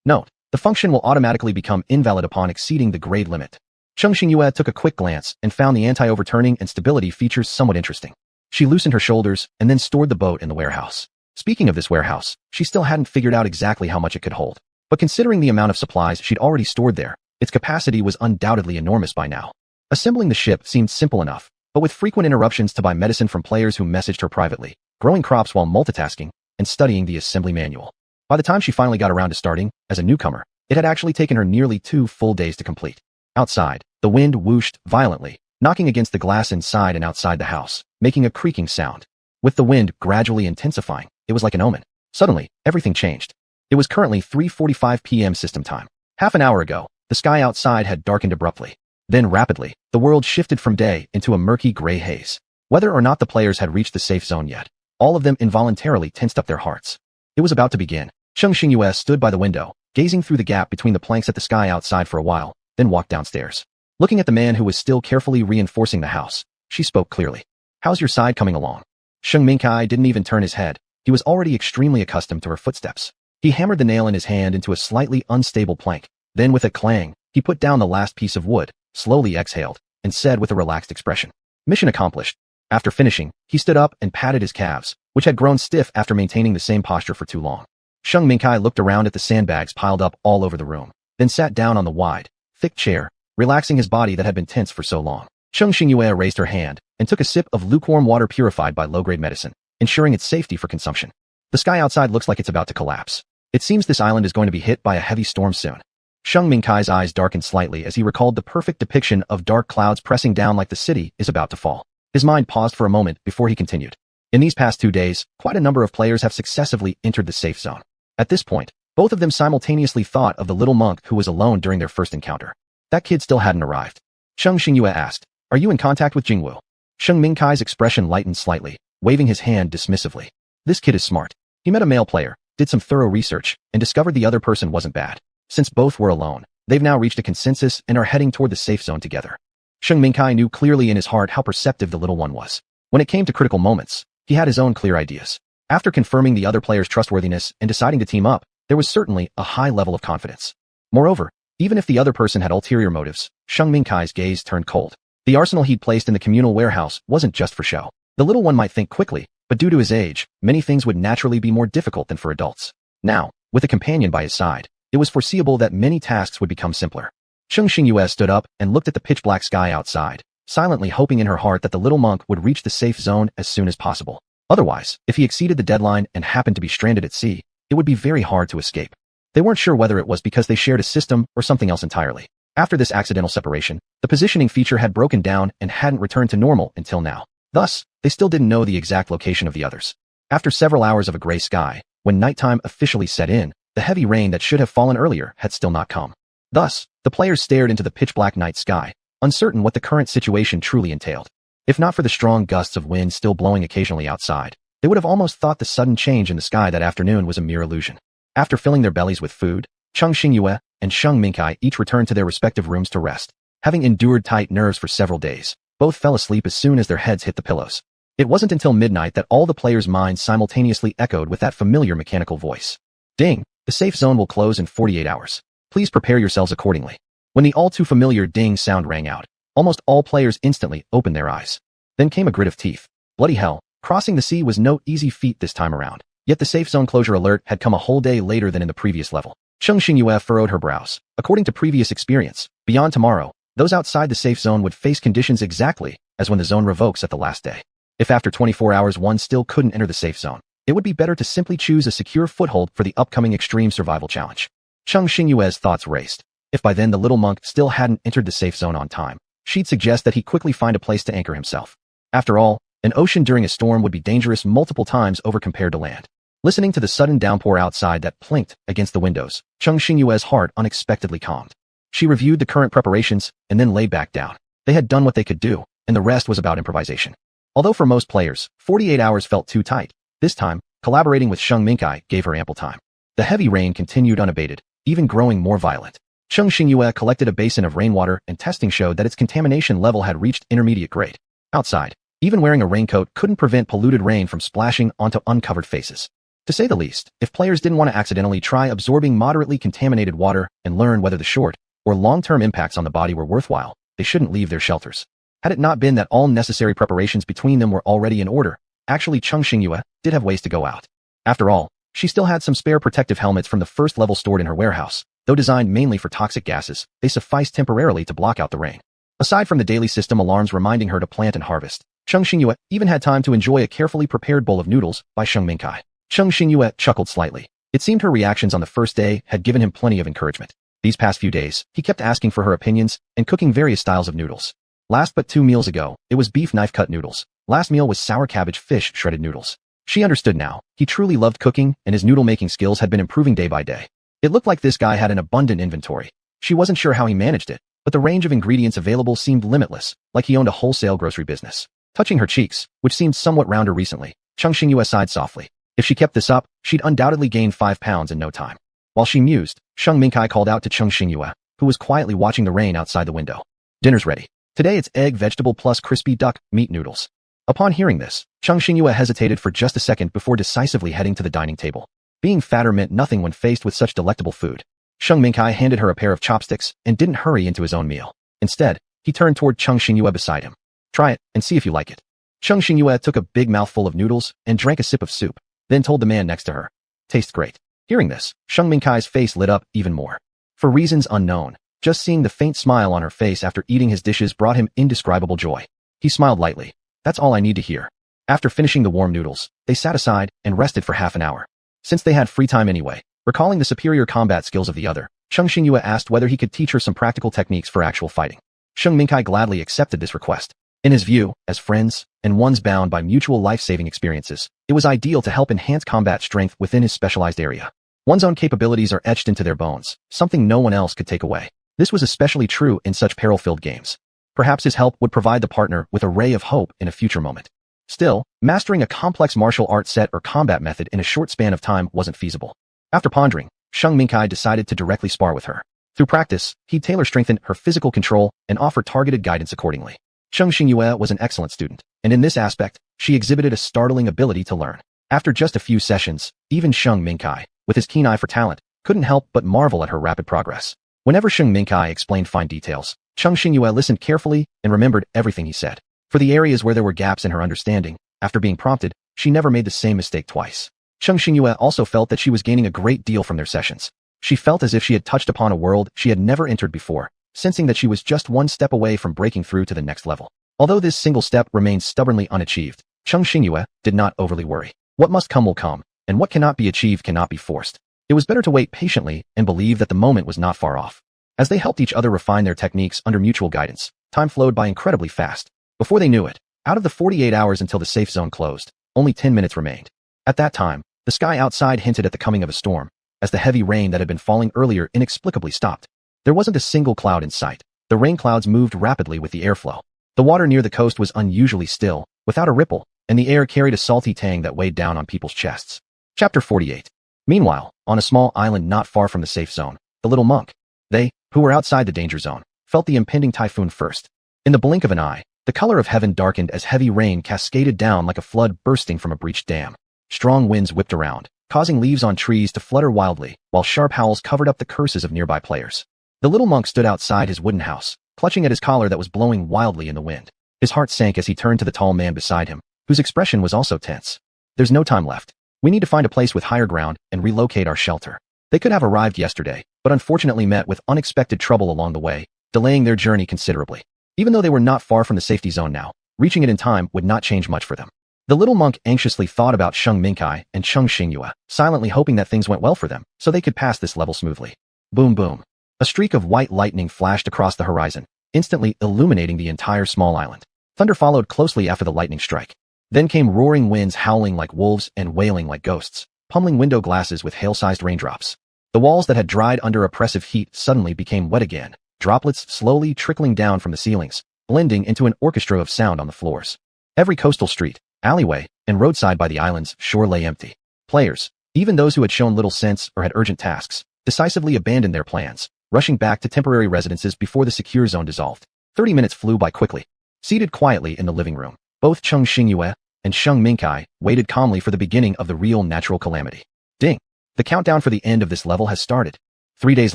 Note, the function will automatically become invalid upon exceeding the grade limit. Cheng Xingyue took a quick glance and found the anti-overturning and stability features somewhat interesting. She loosened her shoulders and then stored the boat in the warehouse. Speaking of this warehouse, she still hadn't figured out exactly how much it could hold. But considering the amount of supplies she'd already stored there, its capacity was undoubtedly enormous by now. Assembling the ship seemed simple enough, but with frequent interruptions to buy medicine from players who messaged her privately, growing crops while multitasking, and studying the assembly manual. By the time she finally got around to starting, as a newcomer, it had actually taken her nearly 2 full days to complete. Outside, the wind whooshed violently, knocking against the glass inside and outside the house, making a creaking sound. With the wind gradually intensifying, it was like an omen. Suddenly, everything changed. It was currently 3:45 p.m. system time. Half an hour ago, the sky outside had darkened abruptly. Then rapidly, the world shifted from day into a murky gray haze. Whether or not the players had reached the safe zone yet, all of them involuntarily tensed up their hearts. It was about to begin. Cheng Xingyue stood by the window, gazing through the gap between the planks at the sky outside for a while, then walked downstairs. Looking at the man who was still carefully reinforcing the house, she spoke clearly. How's your side coming along? Sheng Mingkai didn't even turn his head. He was already extremely accustomed to her footsteps. He hammered the nail in his hand into a slightly unstable plank. Then with a clang, he put down the last piece of wood, slowly exhaled, and said with a relaxed expression, "Mission accomplished." After finishing, he stood up and patted his calves, which had grown stiff after maintaining the same posture for too long. Sheng Mingkai looked around at the sandbags piled up all over the room, then sat down on the wide, thick chair, relaxing his body that had been tense for so long. Cheng Xingyue raised her hand and took a sip of lukewarm water purified by low-grade medicine, ensuring its safety for consumption. The sky outside looks like it's about to collapse. It seems this island is going to be hit by a heavy storm soon. Sheng Mingkai's eyes darkened slightly as he recalled the perfect depiction of dark clouds pressing down like the city is about to fall. His mind paused for a moment before he continued. In these past 2 days, quite a number of players have successively entered the safe zone. At this point, both of them simultaneously thought of the little monk who was alone during their first encounter. That kid still hadn't arrived. Cheng Xingyue asked, "Are you in contact with Jingwu?" Sheng Mingkai's expression lightened slightly, waving his hand dismissively. This kid is smart. He met a male player, did some thorough research, and discovered the other person wasn't bad. Since both were alone, they've now reached a consensus and are heading toward the safe zone together. Sheng Mingkai knew clearly in his heart how perceptive the little one was. When it came to critical moments, he had his own clear ideas. After confirming the other player's trustworthiness and deciding to team up, there was certainly a high level of confidence. Moreover, even if the other person had ulterior motives, Sheng Mingkai's gaze turned cold. The arsenal he'd placed in the communal warehouse wasn't just for show. The little one might think quickly, but due to his age, many things would naturally be more difficult than for adults. Now, with a companion by his side, it was foreseeable that many tasks would become simpler. Cheng Xingyue stood up and looked at the pitch-black sky outside, silently hoping in her heart that the little monk would reach the safe zone as soon as possible. Otherwise, if he exceeded the deadline and happened to be stranded at sea, it would be very hard to escape. They weren't sure whether it was because they shared a system or something else entirely. After this accidental separation, the positioning feature had broken down and hadn't returned to normal until now. Thus, they still didn't know the exact location of the others. After several hours of a gray sky, when nighttime officially set in, the heavy rain that should have fallen earlier had still not come. Thus, the players stared into the pitch-black night sky, uncertain what the current situation truly entailed. If not for the strong gusts of wind still blowing occasionally outside, they would have almost thought the sudden change in the sky that afternoon was a mere illusion. After filling their bellies with food, Cheng Xingyue and Sheng Mingkai each returned to their respective rooms to rest. Having endured tight nerves for several days, both fell asleep as soon as their heads hit the pillows. It wasn't until midnight that all the players' minds simultaneously echoed with that familiar mechanical voice. Ding! The safe zone will close in 48 hours. Please prepare yourselves accordingly. When the all-too-familiar ding sound rang out, almost all players instantly opened their eyes. Then came a grit of teeth. Bloody hell, crossing the sea was no easy feat this time around. Yet the safe zone closure alert had come a whole day later than in the previous level. Cheng Xingyue furrowed her brows. According to previous experience, beyond tomorrow, those outside the safe zone would face conditions exactly as when the zone revokes at the last day. If after 24 hours one still couldn't enter the safe zone, it would be better to simply choose a secure foothold for the upcoming extreme survival challenge. Cheng Xingyue's thoughts raced. If by then the little monk still hadn't entered the safe zone on time, she'd suggest that he quickly find a place to anchor himself. After all, an ocean during a storm would be dangerous multiple times over compared to land. Listening to the sudden downpour outside that plinked against the windows, Cheng Xingyue's heart unexpectedly calmed. She reviewed the current preparations and then lay back down. They had done what they could do, and the rest was about improvisation. Although for most players, 48 hours felt too tight, this time, collaborating with Sheng Mingkai gave her ample time. The heavy rain continued unabated, even growing more violent. Cheng Xingyue collected a basin of rainwater and testing showed that its contamination level had reached intermediate grade. Outside, even wearing a raincoat couldn't prevent polluted rain from splashing onto uncovered faces. To say the least, if players didn't want to accidentally try absorbing moderately contaminated water and learn whether the short or long-term impacts on the body were worthwhile, they shouldn't leave their shelters. Had it not been that all necessary preparations between them were already in order, actually Cheng Xingyue did have ways to go out. After all, she still had some spare protective helmets from the first level stored in her warehouse. Though designed mainly for toxic gases, they sufficed temporarily to block out the rain. Aside from the daily system alarms reminding her to plant and harvest, Cheng Xingyue even had time to enjoy a carefully prepared bowl of noodles by Sheng Mingkai. Cheng Xingyue chuckled slightly. It seemed her reactions on the first day had given him plenty of encouragement. These past few days, he kept asking for her opinions and cooking various styles of noodles. Last but 2 meals ago, it was beef knife-cut noodles. Last meal was sour cabbage fish shredded noodles. She understood now. He truly loved cooking, and his noodle-making skills had been improving day by day. It looked like this guy had an abundant inventory. She wasn't sure how he managed it, but the range of ingredients available seemed limitless, like he owned a wholesale grocery business. Touching her cheeks, which seemed somewhat rounder recently, Cheng Xingyue sighed softly. If she kept this up, she'd undoubtedly gain 5 pounds in no time. While she mused, Sheng Mingkai called out to Cheng Xingyue, who was quietly watching the rain outside the window. Dinner's ready. Today it's egg vegetable plus crispy duck meat noodles. Upon hearing this, Cheng Xingyue hesitated for just a second before decisively heading to the dining table. Being fatter meant nothing when faced with such delectable food. Sheng Mingkai handed her a pair of chopsticks and didn't hurry into his own meal. Instead, he turned toward Cheng Xingyue beside him. Try it and see if you like it. Cheng Xingyue took a big mouthful of noodles and drank a sip of soup, then told the man next to her. Tastes great. Hearing this, Sheng Mingkai's face lit up even more. For reasons unknown, just seeing the faint smile on her face after eating his dishes brought him indescribable joy. He smiled lightly. That's all I need to hear. After finishing the warm noodles, they sat aside and rested for half an hour. Since they had free time anyway, recalling the superior combat skills of the other, Cheng Xingyue asked whether he could teach her some practical techniques for actual fighting. Sheng Mingkai gladly accepted this request. In his view, as friends, and ones bound by mutual life-saving experiences, it was ideal to help enhance combat strength within his specialized area. One's own capabilities are etched into their bones, something no one else could take away. This was especially true in such peril-filled games. Perhaps his help would provide the partner with a ray of hope in a future moment. Still, mastering a complex martial arts set or combat method in a short span of time wasn't feasible. After pondering, Sheng Mingkai decided to directly spar with her. Through practice, he tailor-strengthened her physical control and offered targeted guidance accordingly. Sheng Xingyue was an excellent student, and in this aspect, she exhibited a startling ability to learn. After just a few sessions, even Sheng Mingkai, with his keen eye for talent, couldn't help but marvel at her rapid progress. Whenever Sheng Mingkai explained fine details, Sheng Xingyue listened carefully and remembered everything he said. For the areas where there were gaps in her understanding, after being prompted, she never made the same mistake twice. Sheng Xingyue also felt that she was gaining a great deal from their sessions. She felt as if she had touched upon a world she had never entered before, sensing that she was just one step away from breaking through to the next level. Although this single step remained stubbornly unachieved, Sheng Xingyue did not overly worry. What must come will come, and what cannot be achieved cannot be forced. It was better to wait patiently and believe that the moment was not far off. As they helped each other refine their techniques under mutual guidance, time flowed by incredibly fast. Before they knew it, out of the 48 hours until the safe zone closed, only 10 minutes remained. At that time, the sky outside hinted at the coming of a storm, as the heavy rain that had been falling earlier inexplicably stopped. There wasn't a single cloud in sight. The rain clouds moved rapidly with the airflow. The water near the coast was unusually still, without a ripple, and the air carried a salty tang that weighed down on people's chests. Chapter 48. Meanwhile, on a small island not far from the safe zone, the little monk, they, who were outside the danger zone, felt the impending typhoon first. In the blink of an eye, the color of heaven darkened as heavy rain cascaded down like a flood bursting from a breached dam. Strong winds whipped around, causing leaves on trees to flutter wildly, while sharp howls covered up the curses of nearby players. The little monk stood outside his wooden house, clutching at his collar that was blowing wildly in the wind. His heart sank as he turned to the tall man beside him, whose expression was also tense. There's no time left. We need to find a place with higher ground and relocate our shelter. They could have arrived yesterday, but unfortunately met with unexpected trouble along the way, delaying their journey considerably. Even though they were not far from the safety zone now, reaching it in time would not change much for them. The little monk anxiously thought about Sheng Mingkai and Sheng Xingyue, silently hoping that things went well for them, so they could pass this level smoothly. Boom boom. A streak of white lightning flashed across the horizon, instantly illuminating the entire small island. Thunder followed closely after the lightning strike. Then came roaring winds howling like wolves and wailing like ghosts, pummeling window glasses with hail-sized raindrops. The walls that had dried under oppressive heat suddenly became wet again, droplets slowly trickling down from the ceilings, blending into an orchestra of sound on the floors. Every coastal street, alleyway, and roadside by the island's shore lay empty. Players, even those who had shown little sense or had urgent tasks, decisively abandoned their plans, rushing back to temporary residences before the secure zone dissolved. 30 minutes flew by quickly. Seated quietly in the living room, both Sheng Xingyue and Sheng Mingkai waited calmly for the beginning of the real natural calamity. Ding! The countdown for the end of this level has started. 3 days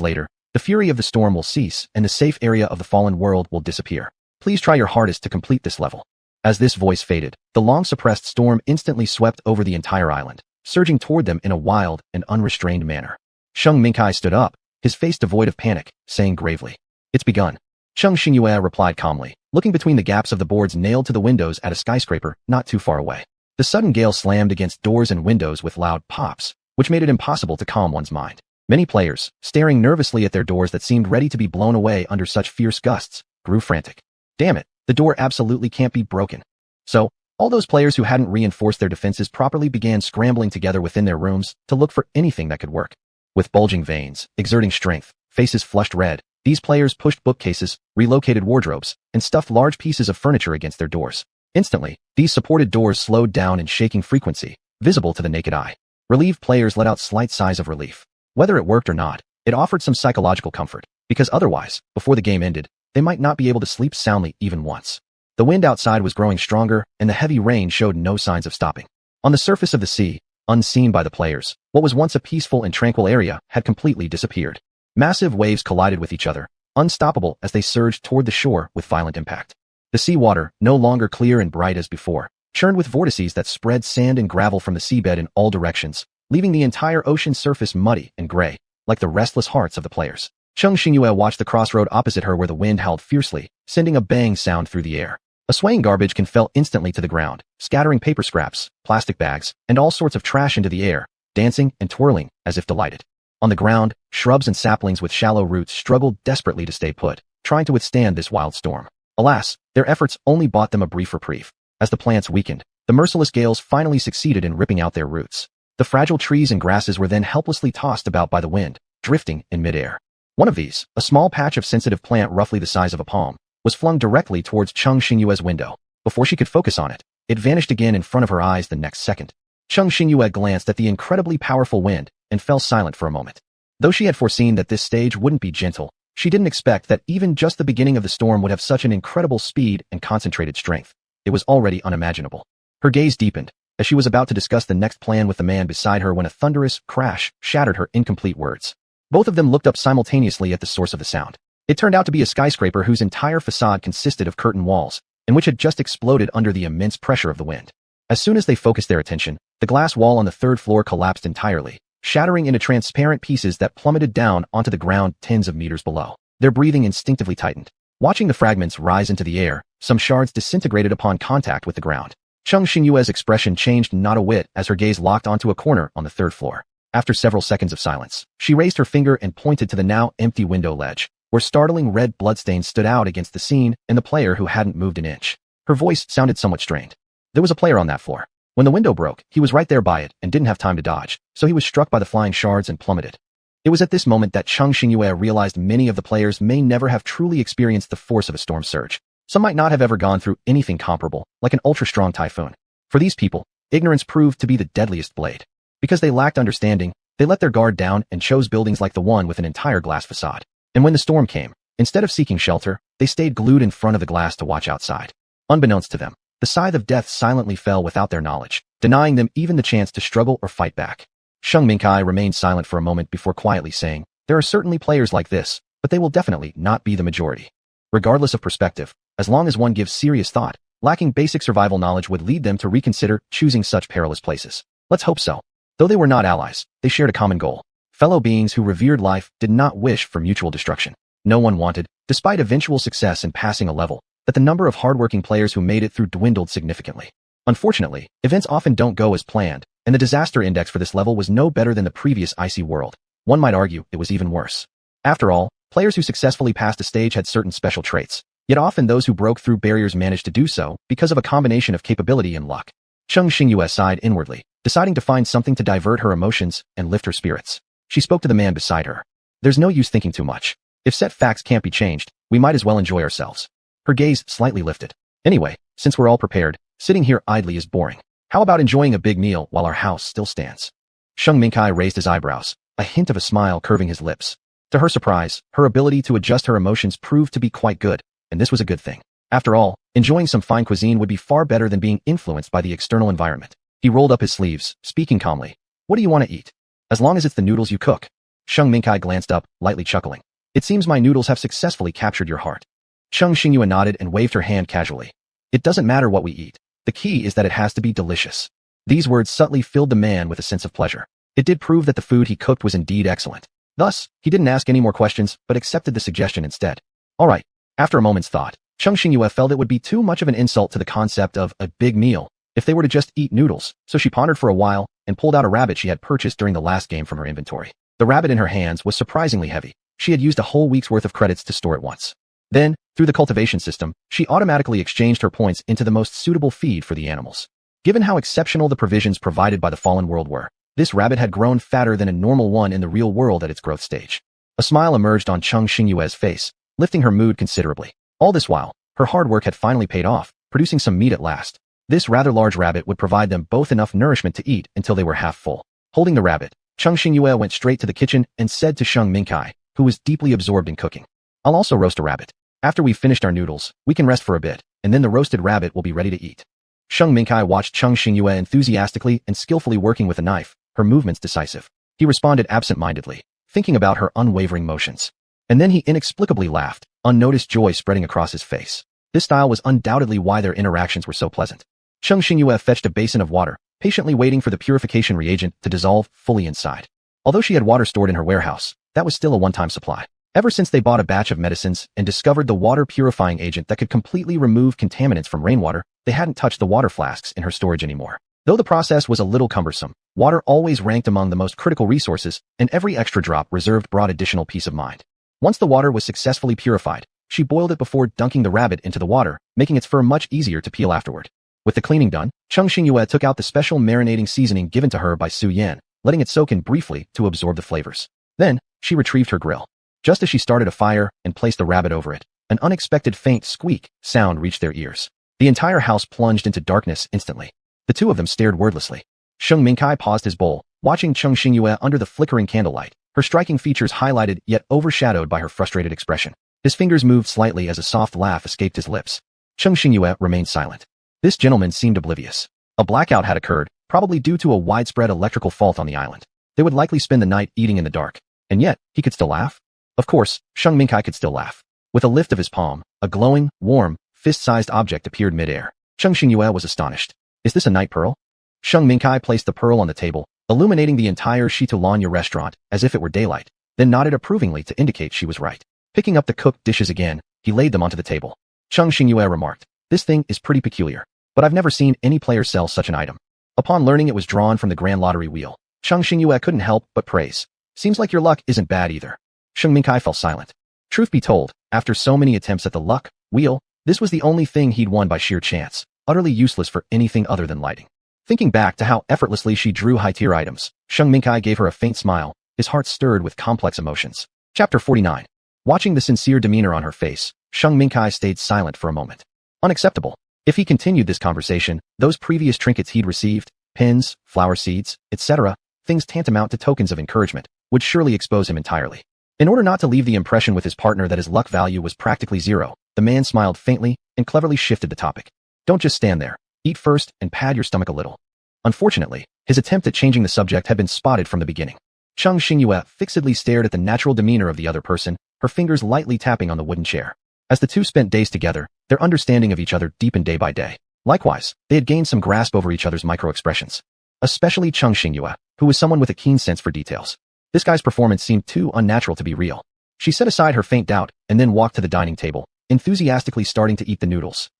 later, the fury of the storm will cease and the safe area of the fallen world will disappear. Please try your hardest to complete this level. As this voice faded, the long-suppressed storm instantly swept over the entire island, surging toward them in a wild and unrestrained manner. Sheng Mingkai stood up, his face devoid of panic, saying gravely, "It's begun." Sheng Xingyue replied calmly, looking between the gaps of the boards nailed to the windows at a skyscraper not too far away. The sudden gale slammed against doors and windows with loud pops, which made it impossible to calm one's mind. Many players, staring nervously at their doors that seemed ready to be blown away under such fierce gusts, grew frantic. Damn it, the door absolutely can't be broken. So, all those players who hadn't reinforced their defenses properly began scrambling together within their rooms to look for anything that could work. With bulging veins, exerting strength, faces flushed red, these players pushed bookcases, relocated wardrobes, and stuffed large pieces of furniture against their doors. Instantly, these supported doors slowed down in shaking frequency, visible to the naked eye. Relieved players let out slight sighs of relief. Whether it worked or not, it offered some psychological comfort, because otherwise, before the game ended, they might not be able to sleep soundly even once. The wind outside was growing stronger, and the heavy rain showed no signs of stopping. On the surface of the sea, unseen by the players, what was once a peaceful and tranquil area had completely disappeared. Massive waves collided with each other, unstoppable as they surged toward the shore with violent impact. The seawater, no longer clear and bright as before, churned with vortices that spread sand and gravel from the seabed in all directions, leaving the entire ocean surface muddy and gray, like the restless hearts of the players. Sheng Xingyue watched the crossroad opposite her where the wind howled fiercely, sending a bang sound through the air. A swaying garbage can fell instantly to the ground, scattering paper scraps, plastic bags, and all sorts of trash into the air, dancing and twirling as if delighted. On the ground, shrubs and saplings with shallow roots struggled desperately to stay put, trying to withstand this wild storm. Alas, their efforts only bought them a brief reprieve. As the plants weakened, the merciless gales finally succeeded in ripping out their roots. The fragile trees and grasses were then helplessly tossed about by the wind, drifting in midair. One of these, a small patch of sensitive plant roughly the size of a palm, was flung directly towards Sheng Xingyue's window. Before she could focus on it, it vanished again in front of her eyes the next second. Sheng Xingyue glanced at the incredibly powerful wind and fell silent for a moment. Though she had foreseen that this stage wouldn't be gentle, she didn't expect that even just the beginning of the storm would have such an incredible speed and concentrated strength. It was already unimaginable. Her gaze deepened as she was about to discuss the next plan with the man beside her when a thunderous crash shattered her incomplete words. Both of them looked up simultaneously at the source of the sound. It turned out to be a skyscraper whose entire facade consisted of curtain walls, and which had just exploded under the immense pressure of the wind. As soon as they focused their attention, the glass wall on the third floor collapsed entirely, shattering into transparent pieces that plummeted down onto the ground tens of meters below. Their breathing instinctively tightened. Watching the fragments rise into the air, some shards disintegrated upon contact with the ground. Cheng Xingyue's expression changed not a whit as her gaze locked onto a corner on the third floor. After several seconds of silence, she raised her finger and pointed to the now empty window ledge, where startling red bloodstains stood out against the scene and the player who hadn't moved an inch. Her voice sounded somewhat strained. There was a player on that floor. When the window broke, he was right there by it and didn't have time to dodge, so he was struck by the flying shards and plummeted. It was at this moment that Cheng Xingyue realized many of the players may never have truly experienced the force of a storm surge. Some might not have ever gone through anything comparable, like an ultra-strong typhoon. For these people, ignorance proved to be the deadliest blade. Because they lacked understanding, they let their guard down and chose buildings like the one with an entire glass facade. And when the storm came, instead of seeking shelter, they stayed glued in front of the glass to watch outside. Unbeknownst to them, the scythe of death silently fell without their knowledge, denying them even the chance to struggle or fight back. Sheng Mingkai remained silent for a moment before quietly saying, "There are certainly players like this, but they will definitely not be the majority." Regardless of perspective, as long as one gives serious thought, lacking basic survival knowledge would lead them to reconsider choosing such perilous places. Let's hope so. Though they were not allies, they shared a common goal. Fellow beings who revered life did not wish for mutual destruction. No one wanted, despite eventual success in passing a level, that the number of hardworking players who made it through dwindled significantly. Unfortunately, events often don't go as planned, and the disaster index for this level was no better than the previous icy world. One might argue it was even worse. After all, players who successfully passed a stage had certain special traits, yet often those who broke through barriers managed to do so because of a combination of capability and luck. Cheng Xingyue sighed inwardly, deciding to find something to divert her emotions and lift her spirits. She spoke to the man beside her. "There's no use thinking too much. If set facts can't be changed, we might as well enjoy ourselves." Her gaze slightly lifted. "Anyway, since we're all prepared, sitting here idly is boring. How about enjoying a big meal while our house still stands?" Sheng Mingkai raised his eyebrows, a hint of a smile curving his lips. To her surprise, her ability to adjust her emotions proved to be quite good, and this was a good thing. After all, enjoying some fine cuisine would be far better than being influenced by the external environment. He rolled up his sleeves, speaking calmly. "What do you want to eat? As long as it's the noodles you cook." Sheng Mingkai glanced up, lightly chuckling. "It seems my noodles have successfully captured your heart." Cheng Xingyue nodded and waved her hand casually. "It doesn't matter what we eat. The key is that it has to be delicious." These words subtly filled the man with a sense of pleasure. It did prove that the food he cooked was indeed excellent. Thus, he didn't ask any more questions, but accepted the suggestion instead. All right. After a moment's thought, Cheng Xingyue felt it would be too much of an insult to the concept of a big meal if they were to just eat noodles, so she pondered for a while and pulled out a rabbit she had purchased during the last game from her inventory. The rabbit in her hands was surprisingly heavy. She had used a whole week's worth of credits to store it once. Then, through the cultivation system, she automatically exchanged her points into the most suitable feed for the animals. Given how exceptional the provisions provided by the fallen world were, this rabbit had grown fatter than a normal one in the real world at its growth stage. A smile emerged on Cheng Xingyue's face, lifting her mood considerably. All this while, her hard work had finally paid off, producing some meat at last. This rather large rabbit would provide them both enough nourishment to eat until they were half full. Holding the rabbit, Cheng Xingyue went straight to the kitchen and said to Sheng Mingkai, who was deeply absorbed in cooking, "I'll also roast a rabbit. After we've finished our noodles, we can rest for a bit, and then the roasted rabbit will be ready to eat." Sheng Mingkai watched Cheng Xingyue enthusiastically and skillfully working with a knife, her movements decisive. He responded absent-mindedly, thinking about her unwavering motions. And then he inexplicably laughed, unnoticed joy spreading across his face. This style was undoubtedly why their interactions were so pleasant. Cheng Xingyue fetched a basin of water, patiently waiting for the purification reagent to dissolve fully inside. Although she had water stored in her warehouse, that was still a one-time supply. Ever since they bought a batch of medicines and discovered the water purifying agent that could completely remove contaminants from rainwater, they hadn't touched the water flasks in her storage anymore. Though the process was a little cumbersome, water always ranked among the most critical resources, and every extra drop reserved brought additional peace of mind. Once the water was successfully purified, she boiled it before dunking the rabbit into the water, making its fur much easier to peel afterward. With the cleaning done, Cheng Xingyue took out the special marinating seasoning given to her by Su Yan, letting it soak in briefly to absorb the flavors. Then, she retrieved her grill. Just as she started a fire and placed the rabbit over it, an unexpected faint squeak sound reached their ears. The entire house plunged into darkness instantly. The two of them stared wordlessly. Sheng Mingkai paused his bowl, watching Cheng Xingyue under the flickering candlelight, her striking features highlighted yet overshadowed by her frustrated expression. His fingers moved slightly as a soft laugh escaped his lips. Cheng Xingyue remained silent. This gentleman seemed oblivious. A blackout had occurred, probably due to a widespread electrical fault on the island. They would likely spend the night eating in the dark. And yet, he could still laugh? Of course, Sheng Mingkai could still laugh. With a lift of his palm, a glowing, warm, fist-sized object appeared mid-air. Cheng Xingyue was astonished. Is this a night pearl? Sheng Mingkai placed the pearl on the table, illuminating the entire Shitolanya restaurant as if it were daylight, then nodded approvingly to indicate she was right. Picking up the cooked dishes again, he laid them onto the table. Cheng Xingyue remarked, "This thing is pretty peculiar, but I've never seen any player sell such an item." Upon learning it was drawn from the Grand Lottery wheel, Cheng Xingyue couldn't help but praise. "Seems like your luck isn't bad either." Sheng Mingkai fell silent. Truth be told, after so many attempts at the luck wheel, this was the only thing he'd won by sheer chance, utterly useless for anything other than lighting. Thinking back to how effortlessly she drew high-tier items, Sheng Mingkai gave her a faint smile, his heart stirred with complex emotions. Chapter 49. Watching the sincere demeanor on her face, Sheng Mingkai stayed silent for a moment. Unacceptable. If he continued this conversation, those previous trinkets he'd received, pins, flower seeds, etc., things tantamount to tokens of encouragement, would surely expose him entirely. In order not to leave the impression with his partner that his luck value was practically zero, the man smiled faintly and cleverly shifted the topic. "Don't just stand there. Eat first and pad your stomach a little." Unfortunately, his attempt at changing the subject had been spotted from the beginning. Cheng Xingyue fixedly stared at the natural demeanor of the other person, her fingers lightly tapping on the wooden chair. As the two spent days together, their understanding of each other deepened day by day. Likewise, they had gained some grasp over each other's micro-expressions. Especially Cheng Xingyue, who was someone with a keen sense for details. This guy's performance seemed too unnatural to be real. She set aside her faint doubt and then walked to the dining table, enthusiastically starting to eat the noodles.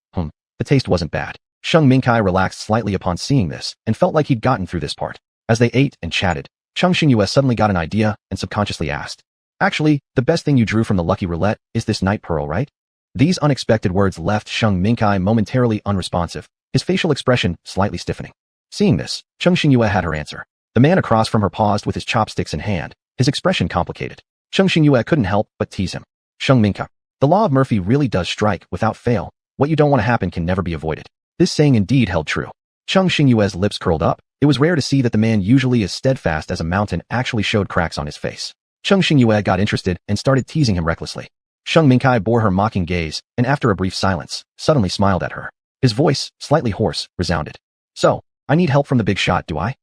The taste wasn't bad. Sheng Mingkai relaxed slightly upon seeing this and felt like he'd gotten through this part. As they ate and chatted, Cheng Xingyue suddenly got an idea and subconsciously asked, "Actually, the best thing you drew from the lucky roulette is this night pearl, right?" These unexpected words left Sheng Mingkai momentarily unresponsive, his facial expression slightly stiffening. Seeing this, Cheng Xingyue had her answer. The man across from her paused with his chopsticks in hand, his expression complicated. Cheng Xingyue couldn't help but tease him. "Sheng Mingkai, the law of Murphy really does strike without fail. What you don't want to happen can never be avoided." This saying indeed held true. Cheng Xingyue's lips curled up. It was rare to see that the man usually as steadfast as a mountain actually showed cracks on his face. Cheng Xingyue got interested and started teasing him recklessly. Sheng Mingkai bore her mocking gaze, and after a brief silence, suddenly smiled at her. His voice, slightly hoarse, resounded. "So, I need help from the big shot, do I?"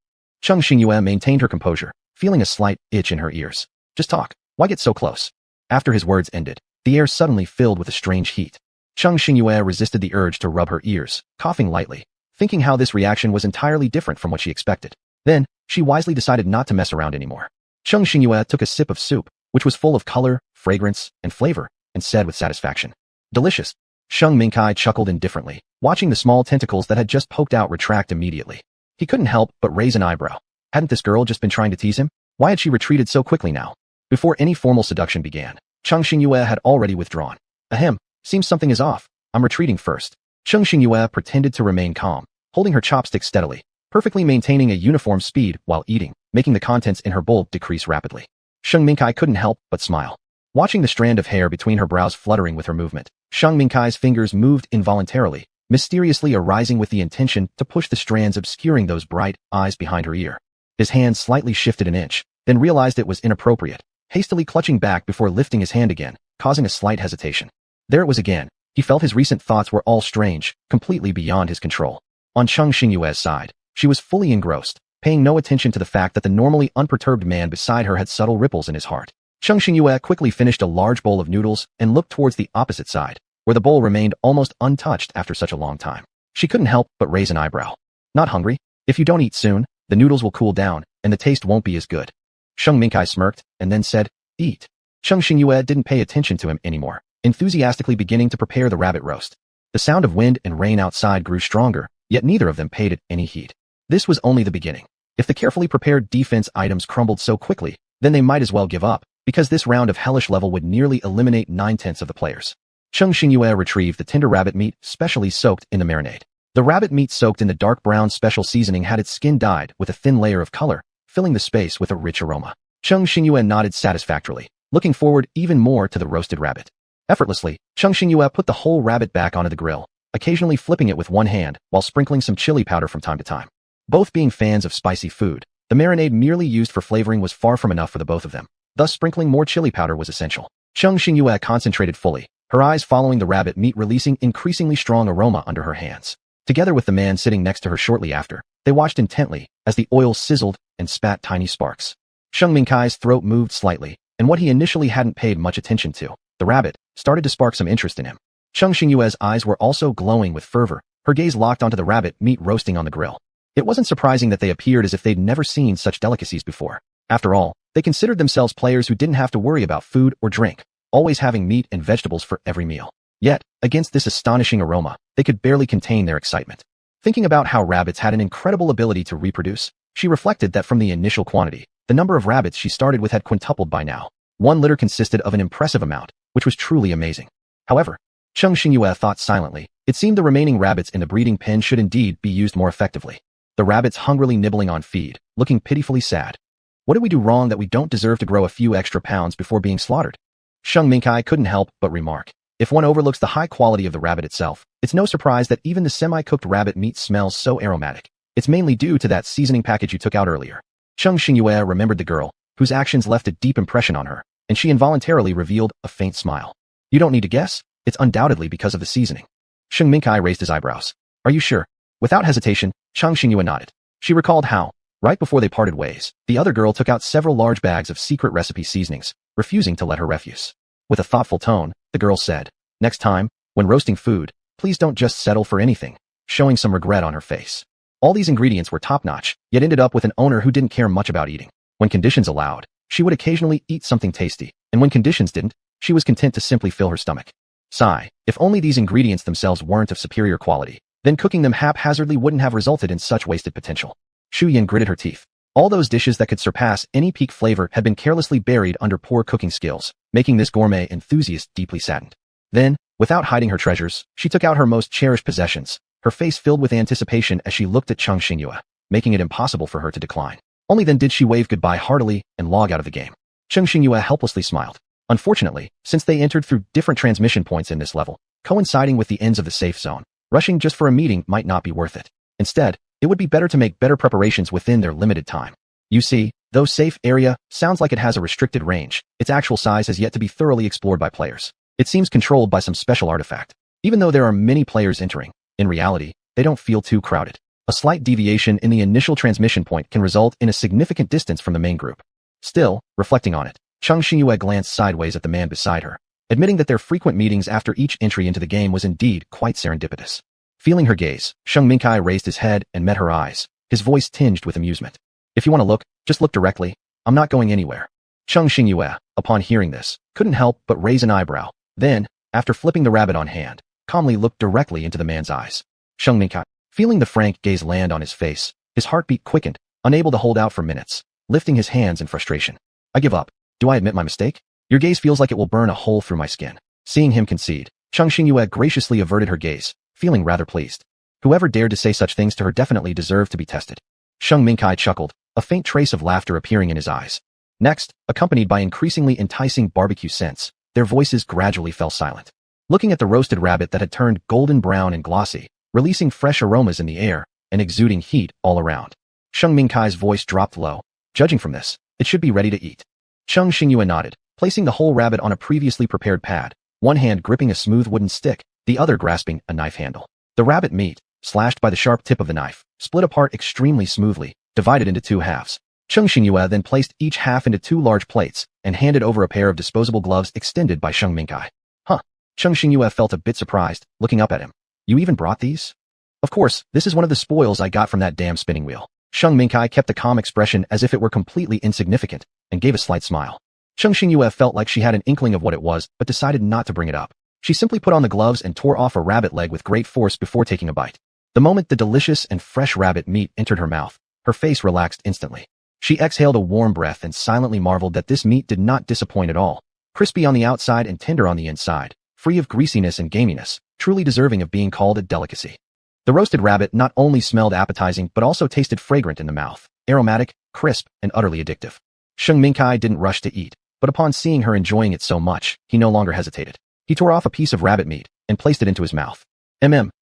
Cheng Xingyue maintained her composure, feeling a slight itch in her ears. "Just talk. Why get so close?" After his words ended, the air suddenly filled with a strange heat. Cheng Xingyue resisted the urge to rub her ears, coughing lightly, thinking how this reaction was entirely different from what she expected. Then, she wisely decided not to mess around anymore. Cheng Xingyue took a sip of soup, which was full of color, fragrance, and flavor, and said with satisfaction, "Delicious." Sheng Mingkai chuckled indifferently, watching the small tentacles that had just poked out retract immediately. He couldn't help but raise an eyebrow. Hadn't this girl just been trying to tease him? Why had she retreated so quickly now? Before any formal seduction began, Cheng Xingyue had already withdrawn. "Ahem. Seems something is off. I'm retreating first." Cheng Xingyue pretended to remain calm, holding her chopsticks steadily, perfectly maintaining a uniform speed while eating, making the contents in her bowl decrease rapidly. Sheng Mingkai couldn't help but smile. Watching the strand of hair between her brows fluttering with her movement, Sheng Mingkai's fingers moved involuntarily, mysteriously arising with the intention to push the strands obscuring those bright eyes behind her ear. His hand slightly shifted an inch, then realized it was inappropriate, hastily clutching back before lifting his hand again, causing a slight hesitation. There it was again. He felt his recent thoughts were all strange, completely beyond his control. On Cheng Xingyue's side, she was fully engrossed, paying no attention to the fact that the normally unperturbed man beside her had subtle ripples in his heart. Cheng Xingyue quickly finished a large bowl of noodles and looked towards the opposite side, where the bowl remained almost untouched after such a long time. She couldn't help but raise an eyebrow. "Not hungry? If you don't eat soon, the noodles will cool down, and the taste won't be as good." Sheng Mingkai smirked, and then said, "Eat." Cheng Xingyue didn't pay attention to him anymore, enthusiastically beginning to prepare the rabbit roast. The sound of wind and rain outside grew stronger, yet neither of them paid it any heed. This was only the beginning. If the carefully prepared defense items crumbled so quickly, then they might as well give up, because this round of hellish level would nearly eliminate 9/10 of the players. Cheng Xingyue retrieved the tender rabbit meat specially soaked in the marinade. The rabbit meat soaked in the dark brown special seasoning had its skin dyed with a thin layer of color, filling the space with a rich aroma. Cheng Xingyue nodded satisfactorily, looking forward even more to the roasted rabbit. Effortlessly, Cheng Xingyue put the whole rabbit back onto the grill, occasionally flipping it with one hand while sprinkling some chili powder from time to time. Both being fans of spicy food, the marinade merely used for flavoring was far from enough for the both of them. Thus, sprinkling more chili powder was essential. Cheng Xingyue concentrated fully, her eyes following the rabbit meat releasing increasingly strong aroma under her hands. Together with the man sitting next to her shortly after, they watched intently as the oil sizzled and spat tiny sparks. Sheng Mingkai's throat moved slightly, and what he initially hadn't paid much attention to, the rabbit, started to spark some interest in him. Cheng Xingyue's eyes were also glowing with fervor, her gaze locked onto the rabbit meat roasting on the grill. It wasn't surprising that they appeared as if they'd never seen such delicacies before. After all, they considered themselves players who didn't have to worry about food or drink, always having meat and vegetables for every meal. Yet, against this astonishing aroma, they could barely contain their excitement. Thinking about how rabbits had an incredible ability to reproduce, she reflected that from the initial quantity, the number of rabbits she started with had quintupled by now. One litter consisted of an impressive amount, which was truly amazing. However, Cheng Xingyue thought silently, it seemed the remaining rabbits in the breeding pen should indeed be used more effectively. The rabbits hungrily nibbling on feed, looking pitifully sad. What did we do wrong that we don't deserve to grow a few extra pounds before being slaughtered? Sheng Mingkai couldn't help but remark. If one overlooks the high quality of the rabbit itself, it's no surprise that even the semi-cooked rabbit meat smells so aromatic. It's mainly due to that seasoning package you took out earlier. Cheng Xingyue remembered the girl, whose actions left a deep impression on her, and she involuntarily revealed a faint smile. You don't need to guess, it's undoubtedly because of the seasoning. Sheng Mingkai raised his eyebrows. Are you sure? Without hesitation, Cheng Xingyue nodded. She recalled how, right before they parted ways, the other girl took out several large bags of secret recipe seasonings, refusing to let her refuse. With a thoughtful tone, the girl said, next time, when roasting food, please don't just settle for anything, showing some regret on her face. All these ingredients were top-notch, yet ended up with an owner who didn't care much about eating. When conditions allowed, she would occasionally eat something tasty, and when conditions didn't, she was content to simply fill her stomach. Sigh, if only these ingredients themselves weren't of superior quality, then cooking them haphazardly wouldn't have resulted in such wasted potential. Shu Yin gritted her teeth. All those dishes that could surpass any peak flavor had been carelessly buried under poor cooking skills, making this gourmet enthusiast deeply saddened. Then, without hiding her treasures, she took out her most cherished possessions, her face filled with anticipation as she looked at Cheng Xingyue, making it impossible for her to decline. Only then did she wave goodbye heartily and log out of the game. Cheng Xingyue helplessly smiled. Unfortunately, since they entered through different transmission points in this level, coinciding with the ends of the safe zone, rushing just for a meeting might not be worth it. Instead, it would be better to make better preparations within their limited time. You see, though safe area sounds like it has a restricted range, its actual size has yet to be thoroughly explored by players. It seems controlled by some special artifact. Even though there are many players entering, in reality, they don't feel too crowded. A slight deviation in the initial transmission point can result in a significant distance from the main group. Still, reflecting on it, Cheng Xingyue glanced sideways at the man beside her, admitting that their frequent meetings after each entry into the game was indeed quite serendipitous. Feeling her gaze, Sheng Mingkai raised his head and met her eyes, his voice tinged with amusement. If you want to look, just look directly. I'm not going anywhere. Cheng Xingyue, upon hearing this, couldn't help but raise an eyebrow. Then, after flipping the rabbit on hand, calmly looked directly into the man's eyes. Sheng Mingkai, feeling the frank gaze land on his face, his heartbeat quickened, unable to hold out for minutes, lifting his hands in frustration. I give up. Do I admit my mistake? Your gaze feels like it will burn a hole through my skin. Seeing him concede, Cheng Xingyue graciously averted her gaze, feeling rather pleased. Whoever dared to say such things to her definitely deserved to be tested. Sheng Mingkai chuckled, a faint trace of laughter appearing in his eyes. Next, accompanied by increasingly enticing barbecue scents, their voices gradually fell silent. Looking at the roasted rabbit that had turned golden brown and glossy, releasing fresh aromas in the air and exuding heat all around, Sheng Mingkai's voice dropped low. Judging from this, it should be ready to eat. Cheng Xingyue nodded, placing the whole rabbit on a previously prepared pad, one hand gripping a smooth wooden stick, the other grasping a knife handle. The rabbit meat, slashed by the sharp tip of the knife, split apart extremely smoothly, divided into two halves. Cheng Xingyue then placed each half into two large plates and handed over a pair of disposable gloves extended by Sheng Mingkai. Huh. Cheng Xingyue felt a bit surprised, looking up at him. You even brought these? Of course, this is one of the spoils I got from that damn spinning wheel. Sheng Mingkai kept a calm expression as if it were completely insignificant, and gave a slight smile. Cheng Xingyue felt like she had an inkling of what it was, but decided not to bring it up. She simply put on the gloves and tore off a rabbit leg with great force before taking a bite. The moment the delicious and fresh rabbit meat entered her mouth, her face relaxed instantly. She exhaled a warm breath and silently marveled that this meat did not disappoint at all. Crispy on the outside and tender on the inside, free of greasiness and gaminess, truly deserving of being called a delicacy. The roasted rabbit not only smelled appetizing but also tasted fragrant in the mouth, aromatic, crisp, and utterly addictive. Sheng Mingkai didn't rush to eat, but upon seeing her enjoying it so much, he no longer hesitated. He tore off a piece of rabbit meat and placed it into his mouth.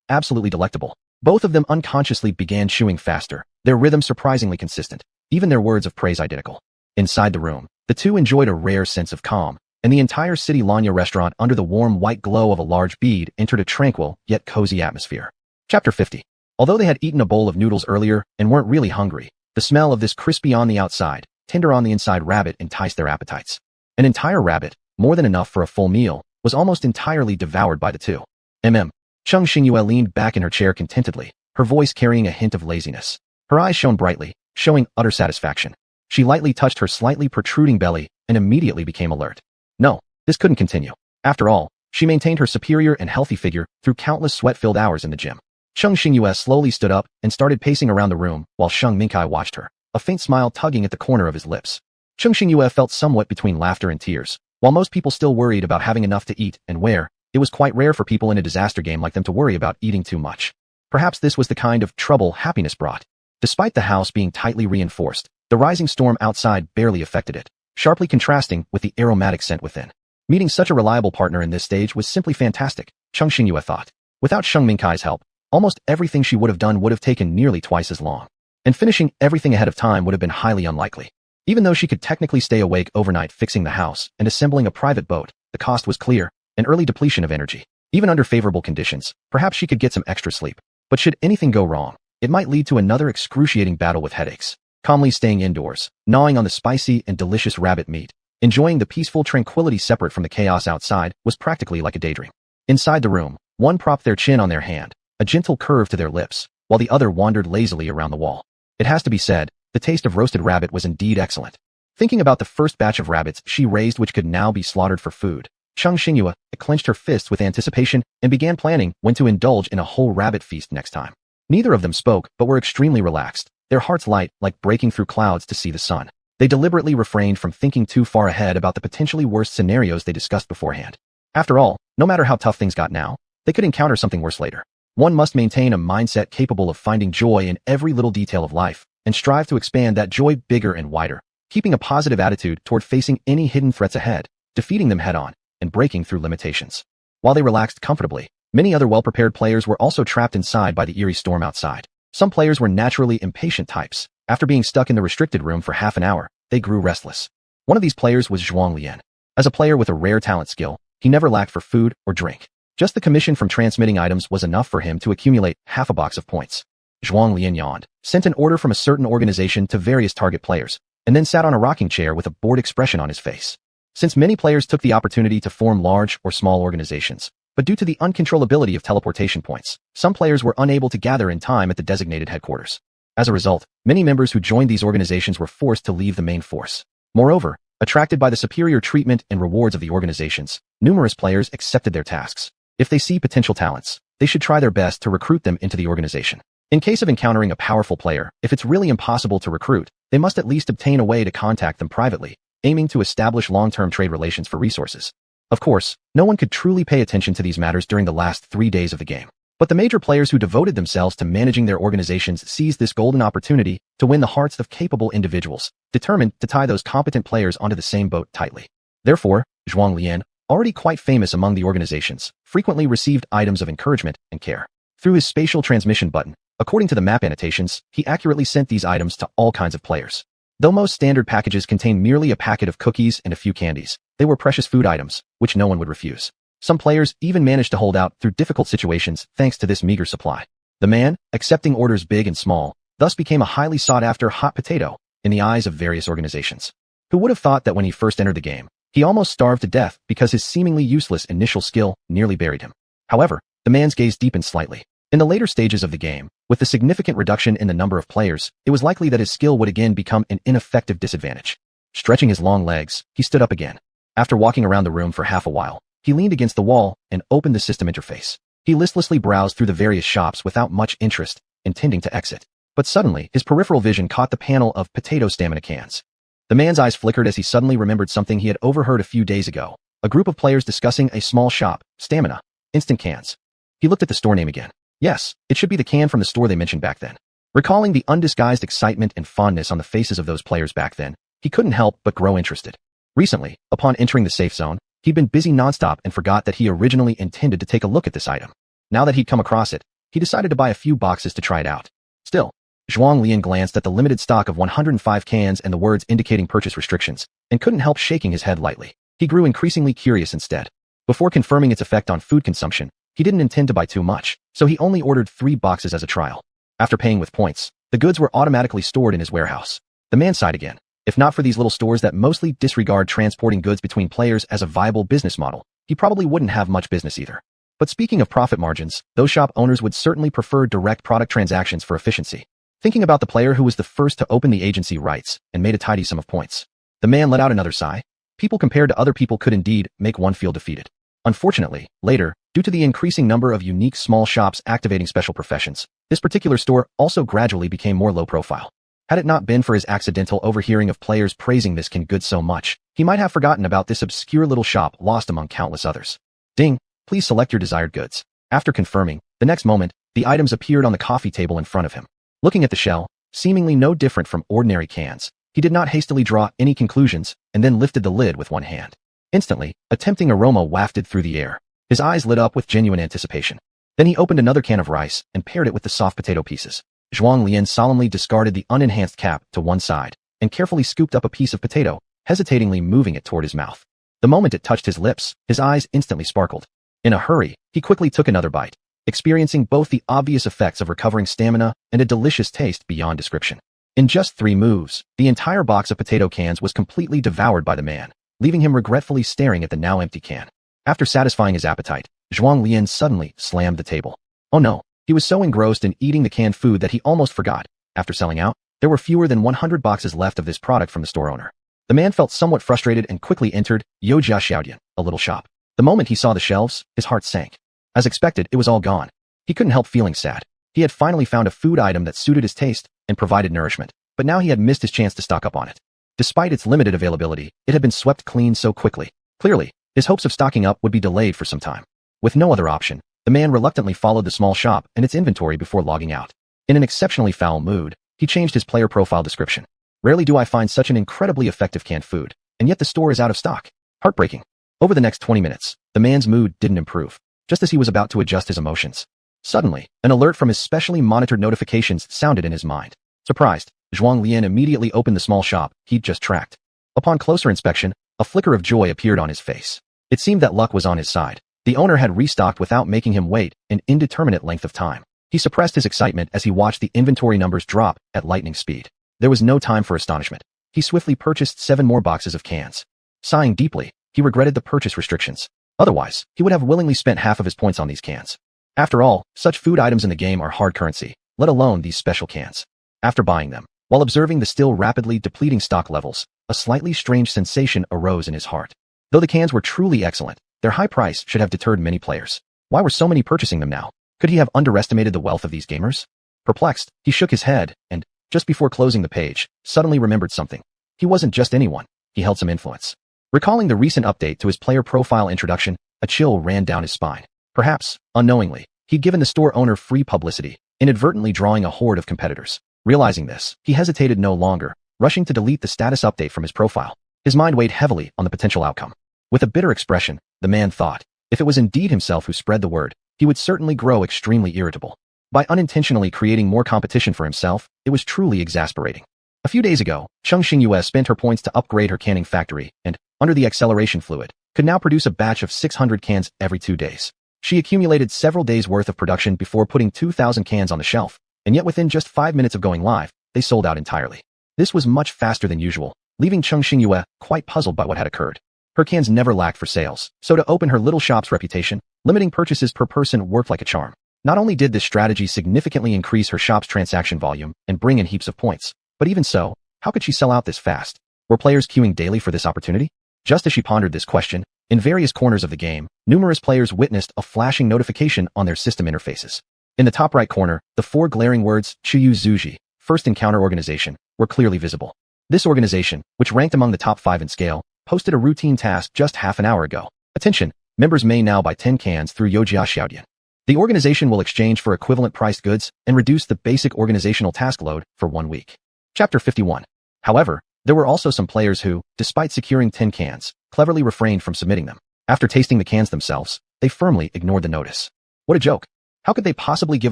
Absolutely delectable. Both of them unconsciously began chewing faster, their rhythm surprisingly consistent, even their words of praise identical. Inside the room, the two enjoyed a rare sense of calm, and the entire City Lanya restaurant under the warm white glow of a large bead entered a tranquil yet cozy atmosphere. Chapter 50. Although they had eaten a bowl of noodles earlier and weren't really hungry, the smell of this crispy on the outside, tender on the inside rabbit enticed their appetites. An entire rabbit, more than enough for a full meal, was almost entirely devoured by the two. Cheng Xingyue leaned back in her chair contentedly, her voice carrying a hint of laziness. Her eyes shone brightly, showing utter satisfaction. She lightly touched her slightly protruding belly and immediately became alert. No, this couldn't continue. After all, she maintained her superior and healthy figure through countless sweat-filled hours in the gym. Cheng Xingyue slowly stood up and started pacing around the room while Sheng Mingkai watched her, a faint smile tugging at the corner of his lips. Cheng Xingyue felt somewhat between laughter and tears. While most people still worried about having enough to eat and wear, it was quite rare for people in a disaster game like them to worry about eating too much. Perhaps this was the kind of trouble happiness brought. Despite the house being tightly reinforced, the rising storm outside barely affected it, sharply contrasting with the aromatic scent within. Meeting such a reliable partner in this stage was simply fantastic, Cheng Xingyue thought. Without Sheng Mingkai's help, almost everything she would have done would have taken nearly twice as long. And finishing everything ahead of time would have been highly unlikely. Even though she could technically stay awake overnight fixing the house and assembling a private boat, the cost was clear, an early depletion of energy. Even under favorable conditions, perhaps she could get some extra sleep. But should anything go wrong, it might lead to another excruciating battle with headaches. Calmly staying indoors, gnawing on the spicy and delicious rabbit meat, enjoying the peaceful tranquility separate from the chaos outside was practically like a daydream. Inside the room, one propped their chin on their hand, a gentle curve to their lips, while the other wandered lazily around the wall. It has to be said, the taste of roasted rabbit was indeed excellent. Thinking about the first batch of rabbits she raised which could now be slaughtered for food, Cheng Xingyue clenched her fists with anticipation and began planning when to indulge in a whole rabbit feast next time. Neither of them spoke but were extremely relaxed, their hearts light like breaking through clouds to see the sun. They deliberately refrained from thinking too far ahead about the potentially worst scenarios they discussed beforehand. After all, no matter how tough things got now, they could encounter something worse later. One must maintain a mindset capable of finding joy in every little detail of life, and strive to expand that joy bigger and wider, keeping a positive attitude toward facing any hidden threats ahead, defeating them head-on, and breaking through limitations. While they relaxed comfortably, many other well-prepared players were also trapped inside by the eerie storm outside. Some players were naturally impatient types. After being stuck in the restricted room for half an hour, they grew restless. One of these players was Zhuang Lian. As a player with a rare talent skill, he never lacked for food or drink. Just the commission from transmitting items was enough for him to accumulate half a box of points. Zhuang Lian yawned, sent an order from a certain organization to various target players, and then sat on a rocking chair with a bored expression on his face. Since many players took the opportunity to form large or small organizations, but due to the uncontrollability of teleportation points, some players were unable to gather in time at the designated headquarters. As a result, many members who joined these organizations were forced to leave the main force. Moreover, attracted by the superior treatment and rewards of the organizations, numerous players accepted their tasks. If they see potential talents, they should try their best to recruit them into the organization. In case of encountering a powerful player, if it's really impossible to recruit, they must at least obtain a way to contact them privately, aiming to establish long-term trade relations for resources. Of course, no one could truly pay attention to these matters during the last 3 days of the game. But the major players who devoted themselves to managing their organizations seized this golden opportunity to win the hearts of capable individuals, determined to tie those competent players onto the same boat tightly. Therefore, Zhuang Lian, already quite famous among the organizations, frequently received items of encouragement and care. Through his spatial transmission button, according to the map annotations, he accurately sent these items to all kinds of players. Though most standard packages contained merely a packet of cookies and a few candies, they were precious food items, which no one would refuse. Some players even managed to hold out through difficult situations thanks to this meager supply. The man, accepting orders big and small, thus became a highly sought-after hot potato in the eyes of various organizations. Who would have thought that when he first entered the game, he almost starved to death because his seemingly useless initial skill nearly buried him. However, the man's gaze deepened slightly. In the later stages of the game, with the significant reduction in the number of players, it was likely that his skill would again become an ineffective disadvantage. Stretching his long legs, he stood up again. After walking around the room for half a while, he leaned against the wall and opened the system interface. He listlessly browsed through the various shops without much interest, intending to exit. But suddenly, his peripheral vision caught the panel of potato stamina cans. The man's eyes flickered as he suddenly remembered something he had overheard a few days ago. A group of players discussing a small shop, Stamina, instant cans. He looked at the store name again. Yes, it should be the can from the store they mentioned back then. Recalling the undisguised excitement and fondness on the faces of those players back then, he couldn't help but grow interested. Recently, upon entering the safe zone, he'd been busy nonstop and forgot that he originally intended to take a look at this item. Now that he'd come across it, he decided to buy a few boxes to try it out. Still, Zhuang Lian glanced at the limited stock of 105 cans and the words indicating purchase restrictions, and couldn't help shaking his head lightly. He grew increasingly curious instead. Before confirming its effect on food consumption, he didn't intend to buy too much, so he only ordered 3 boxes as a trial. After paying with points, the goods were automatically stored in his warehouse. The man sighed again. If not for these little stores that mostly disregard transporting goods between players as a viable business model, he probably wouldn't have much business either. But speaking of profit margins, those shop owners would certainly prefer direct product transactions for efficiency. Thinking about the player who was the first to open the agency rights and made a tidy sum of points, the man let out another sigh. People compared to other people could indeed make one feel defeated. Unfortunately, later, due to the increasing number of unique small shops activating special professions, this particular store also gradually became more low profile. Had it not been for his accidental overhearing of players praising this canned good so much, he might have forgotten about this obscure little shop lost among countless others. Ding! Please select your desired goods. After confirming, the next moment, the items appeared on the coffee table in front of him. Looking at the shell, seemingly no different from ordinary cans, he did not hastily draw any conclusions and then lifted the lid with one hand. Instantly, a tempting aroma wafted through the air. His eyes lit up with genuine anticipation. Then he opened another can of rice and paired it with the soft potato pieces. Zhuang Lian solemnly discarded the unenhanced cap to one side and carefully scooped up a piece of potato, hesitatingly moving it toward his mouth. The moment it touched his lips, his eyes instantly sparkled. In a hurry, he quickly took another bite, experiencing both the obvious effects of recovering stamina and a delicious taste beyond description. In just 3 moves, the entire box of potato cans was completely devoured by the man, leaving him regretfully staring at the now empty can. After satisfying his appetite, Zhuang Lian suddenly slammed the table. Oh no, he was so engrossed in eating the canned food that he almost forgot. After selling out, there were fewer than 100 boxes left of this product from the store owner. The man felt somewhat frustrated and quickly entered Youjia Xiaodian, a little shop. The moment he saw the shelves, his heart sank. As expected, it was all gone. He couldn't help feeling sad. He had finally found a food item that suited his taste and provided nourishment, but now he had missed his chance to stock up on it. Despite its limited availability, it had been swept clean so quickly. Clearly, his hopes of stocking up would be delayed for some time. With no other option, the man reluctantly followed the small shop and its inventory before logging out. In an exceptionally foul mood, he changed his player profile description. Rarely do I find such an incredibly effective canned food, and yet the store is out of stock. Heartbreaking. Over the next 20 minutes, the man's mood didn't improve, just as he was about to adjust his emotions. Suddenly, an alert from his specially monitored notifications sounded in his mind. Surprised, Zhuang Lian immediately opened the small shop he'd just tracked. Upon closer inspection, a flicker of joy appeared on his face. It seemed that luck was on his side. The owner had restocked without making him wait an indeterminate length of time. He suppressed his excitement as he watched the inventory numbers drop at lightning speed. There was no time for astonishment. He swiftly purchased 7 more boxes of cans. Sighing deeply, he regretted the purchase restrictions. Otherwise, he would have willingly spent half of his points on these cans. After all, such food items in the game are hard currency, let alone these special cans. After buying them, while observing the still rapidly depleting stock levels, a slightly strange sensation arose in his heart. Though the cans were truly excellent, their high price should have deterred many players. Why were so many purchasing them now? Could he have underestimated the wealth of these gamers? Perplexed, he shook his head and, just before closing the page, suddenly remembered something. He wasn't just anyone, he held some influence. Recalling the recent update to his player profile introduction, a chill ran down his spine. Perhaps, unknowingly, he'd given the store owner free publicity, inadvertently drawing a horde of competitors. Realizing this, he hesitated no longer, rushing to delete the status update from his profile. His mind weighed heavily on the potential outcome. With a bitter expression, the man thought, if it was indeed himself who spread the word, he would certainly grow extremely irritable. By unintentionally creating more competition for himself, it was truly exasperating. A few days ago, Cheng Xingyue spent her points to upgrade her canning factory and, under the acceleration fluid, could now produce a batch of 600 cans every 2 days. She accumulated several days' worth of production before putting 2,000 cans on the shelf, and yet within just 5 minutes of going live, they sold out entirely. This was much faster than usual, leaving Cheng Xingyue quite puzzled by what had occurred. Her cans never lacked for sales, so to open her little shop's reputation, limiting purchases per person worked like a charm. Not only did this strategy significantly increase her shop's transaction volume and bring in heaps of points, but even so, how could she sell out this fast? Were players queuing daily for this opportunity? Just as she pondered this question, in various corners of the game, numerous players witnessed a flashing notification on their system interfaces. In the top right corner, the 4 glaring words, Chuyu Zuji, First Encounter Organization, were clearly visible. This organization, which ranked among the top 5 in scale, posted a routine task just half an hour ago. Attention, members may now buy 10 cans through Youjia Xiaodian. The organization will exchange for equivalent priced goods and reduce the basic organizational task load for 1 week. Chapter 51. However, there were also some players who, despite securing 10 cans, cleverly refrained from submitting them. After tasting the cans themselves, they firmly ignored the notice. What a joke. How could they possibly give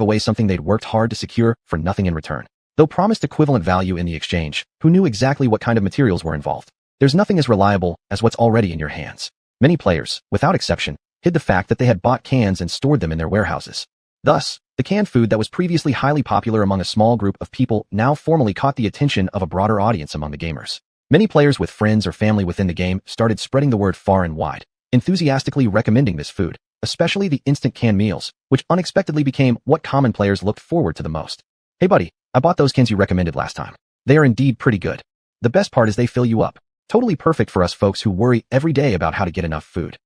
away something they'd worked hard to secure for nothing in return? though promised equivalent value in the exchange, who knew exactly what kind of materials were involved. There's nothing as reliable as what's already in your hands. Many players, without exception, hid the fact that they had bought cans and stored them in their warehouses. Thus, the canned food that was previously highly popular among a small group of people now formally caught the attention of a broader audience among the gamers. Many players with friends or family within the game started spreading the word far and wide, enthusiastically recommending this food, especially the instant canned meals, which unexpectedly became what common players looked forward to the most. Hey buddy, I bought those cans you recommended last time. They are indeed pretty good. The best part is they fill you up. Totally perfect for us folks who worry every day about how to get enough food.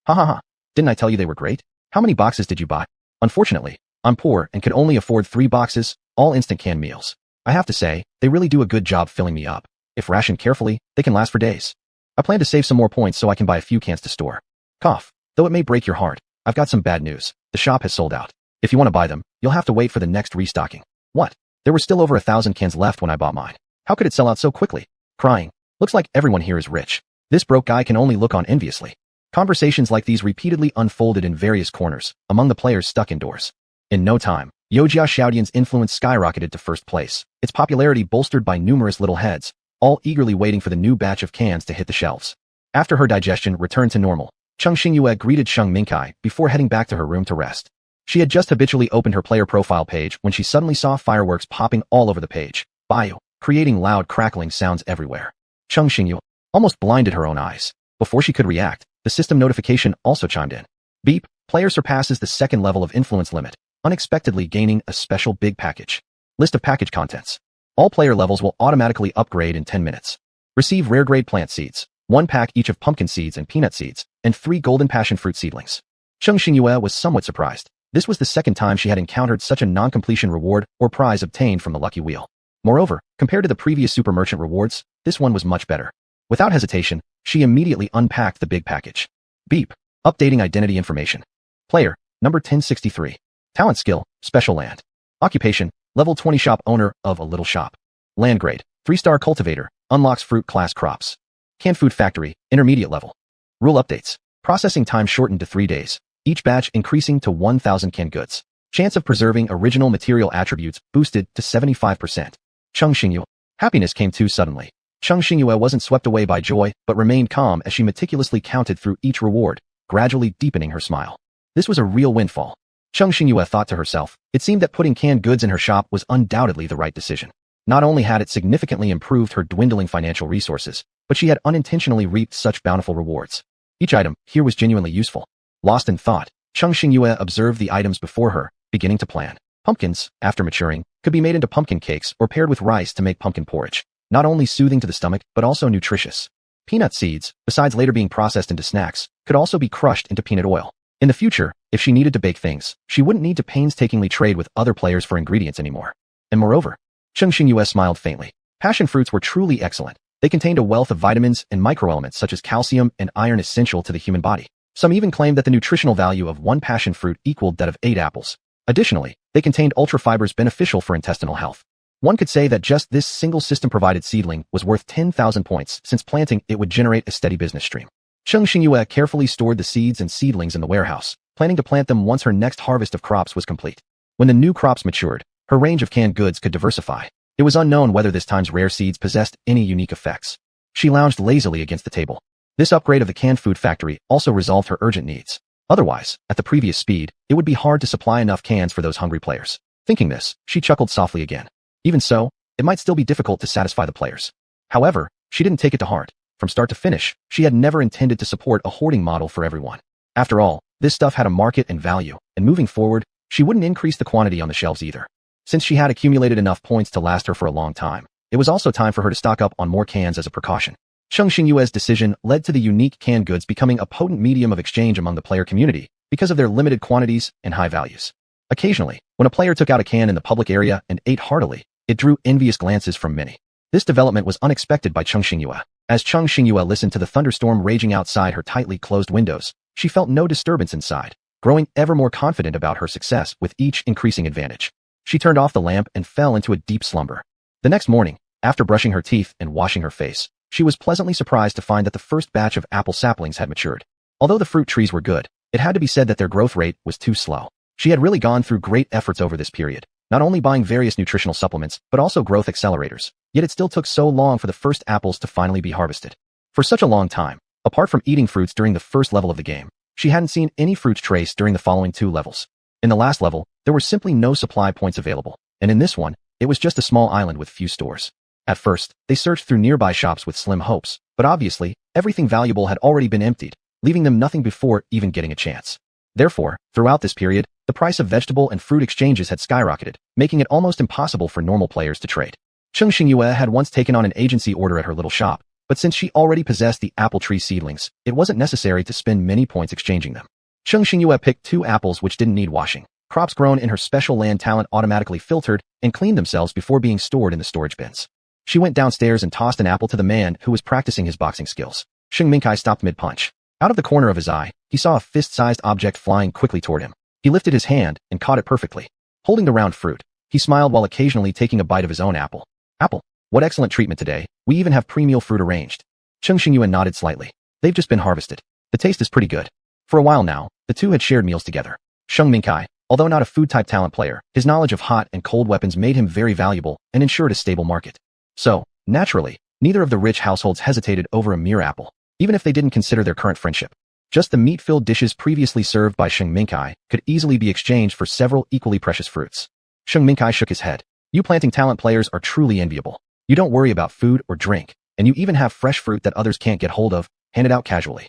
Ha ha ha. Didn't I tell you they were great? How many boxes did you buy? Unfortunately, I'm poor and could only afford 3 boxes, all instant canned meals. I have to say, they really do a good job filling me up. If rationed carefully, they can last for days. I plan to save some more points so I can buy a few cans to store. Cough. Though it may break your heart, I've got some bad news. The shop has sold out. If you want to buy them, you'll have to wait for the next restocking. What? There were still over 1,000 cans left when I bought mine. How could it sell out so quickly? Crying. Looks like everyone here is rich. This broke guy can only look on enviously. Conversations like these repeatedly unfolded in various corners, among the players stuck indoors. In no time, Yojia Xiaodian's influence skyrocketed to first place, its popularity bolstered by numerous little heads, all eagerly waiting for the new batch of cans to hit the shelves. After her digestion returned to normal, Cheng Xingyue greeted Sheng Mingkai before heading back to her room to rest. She had just habitually opened her player profile page when she suddenly saw fireworks popping all over the page, bio, creating loud crackling sounds everywhere. Cheng Xingyue almost blinded her own eyes. Before she could react, the system notification also chimed in. Beep, player surpasses the second level of influence limit, unexpectedly gaining a special big package. List of package contents. All player levels will automatically upgrade in 10 minutes. Receive rare grade plant seeds, 1 pack each of pumpkin seeds and peanut seeds, and 3 golden passion fruit seedlings. Cheng Xingyue was somewhat surprised. This was the second time she had encountered such a non-completion reward or prize obtained from the lucky wheel. Moreover, compared to the previous super merchant rewards, this one was much better. Without hesitation, she immediately unpacked the big package. Beep. Updating identity information. Player, number 1063. Talent skill, special land. Occupation, level 20 shop owner of a little shop. Land grade, 3-star cultivator, unlocks fruit class crops. Canned food factory, intermediate level. Rule updates. Processing time shortened to 3 days, each batch increasing to 1,000 canned goods. Chance of preserving original material attributes boosted to 75%. Cheng Xingyue. Happiness came too suddenly. Cheng Xingyue wasn't swept away by joy, but remained calm as she meticulously counted through each reward, gradually deepening her smile. This was a real windfall. Cheng Xingyue thought to herself, it seemed that putting canned goods in her shop was undoubtedly the right decision. Not only had it significantly improved her dwindling financial resources, but she had unintentionally reaped such bountiful rewards. Each item here was genuinely useful. Lost in thought, Cheng Xingyue observed the items before her, beginning to plan. Pumpkins, after maturing, could be made into pumpkin cakes or paired with rice to make pumpkin porridge. Not only soothing to the stomach, but also nutritious. Peanut seeds, besides later being processed into snacks, could also be crushed into peanut oil. In the future, if she needed to bake things, she wouldn't need to painstakingly trade with other players for ingredients anymore. And moreover, Cheng Xingyue smiled faintly. Passion fruits were truly excellent. They contained a wealth of vitamins and microelements such as calcium and iron essential to the human body. Some even claimed that the nutritional value of 1 passion fruit equaled that of 8 apples. Additionally, they contained ultra-fibers beneficial for intestinal health. One could say that just this single system-provided seedling was worth 10,000 points, since planting it would generate a steady business stream. Cheng Xingyue carefully stored the seeds and seedlings in the warehouse, planning to plant them once her next harvest of crops was complete. When the new crops matured, her range of canned goods could diversify. It was unknown whether this time's rare seeds possessed any unique effects. She lounged lazily against the table. This upgrade of the canned food factory also resolved her urgent needs. Otherwise, at the previous speed, it would be hard to supply enough cans for those hungry players. Thinking this, she chuckled softly again. Even so, it might still be difficult to satisfy the players. However, she didn't take it to heart. From start to finish, she had never intended to support a hoarding model for everyone. After all, this stuff had a market and value, and moving forward, she wouldn't increase the quantity on the shelves either. Since she had accumulated enough points to last her for a long time, it was also time for her to stock up on more cans as a precaution. Cheng Xingyue's decision led to the unique canned goods becoming a potent medium of exchange among the player community because of their limited quantities and high values. Occasionally, when a player took out a can in the public area and ate heartily, it drew envious glances from many. This development was unexpected by Cheng Xingyue. As Cheng Xingyue listened to the thunderstorm raging outside her tightly closed windows, she felt no disturbance inside, growing ever more confident about her success with each increasing advantage. She turned off the lamp and fell into a deep slumber. The next morning, after brushing her teeth and washing her face, she was pleasantly surprised to find that the first batch of apple saplings had matured. Although the fruit trees were good, it had to be said that their growth rate was too slow. She had really gone through great efforts over this period, not only buying various nutritional supplements, but also growth accelerators. Yet it still took so long for the first apples to finally be harvested. For such a long time, apart from eating fruits during the first level of the game, she hadn't seen any fruit trace during the following 2 levels. In the last level, there were simply no supply points available, and in this one, it was just a small island with few stores. At first, they searched through nearby shops with slim hopes, but obviously, everything valuable had already been emptied, leaving them nothing before even getting a chance. Therefore, throughout this period, the price of vegetable and fruit exchanges had skyrocketed, making it almost impossible for normal players to trade. Cheng Xingyue had once taken on an agency order at her little shop, but since she already possessed the apple tree seedlings, it wasn't necessary to spend many points exchanging them. Cheng Xingyue picked 2 apples which didn't need washing. Crops grown in her special land talent automatically filtered and cleaned themselves before being stored in the storage bins. She went downstairs and tossed an apple to the man who was practicing his boxing skills. Sheng Mingkai stopped mid-punch. Out of the corner of his eye, he saw a fist-sized object flying quickly toward him. He lifted his hand and caught it perfectly. Holding the round fruit, he smiled while occasionally taking a bite of his own apple. Apple, what excellent treatment today. We even have pre-meal fruit arranged. Cheng Xingyue nodded slightly. They've just been harvested. The taste is pretty good. For a while now, the two had shared meals together. Sheng Mingkai, although not a food-type talent player, his knowledge of hot and cold weapons made him very valuable and ensured a stable market. So, naturally, neither of the rich households hesitated over a mere apple, even if they didn't consider their current friendship. Just the meat-filled dishes previously served by Sheng Mingkai could easily be exchanged for several equally precious fruits. Sheng Mingkai shook his head. You planting talent players are truly enviable. You don't worry about food or drink, and you even have fresh fruit that others can't get hold of, handed out casually.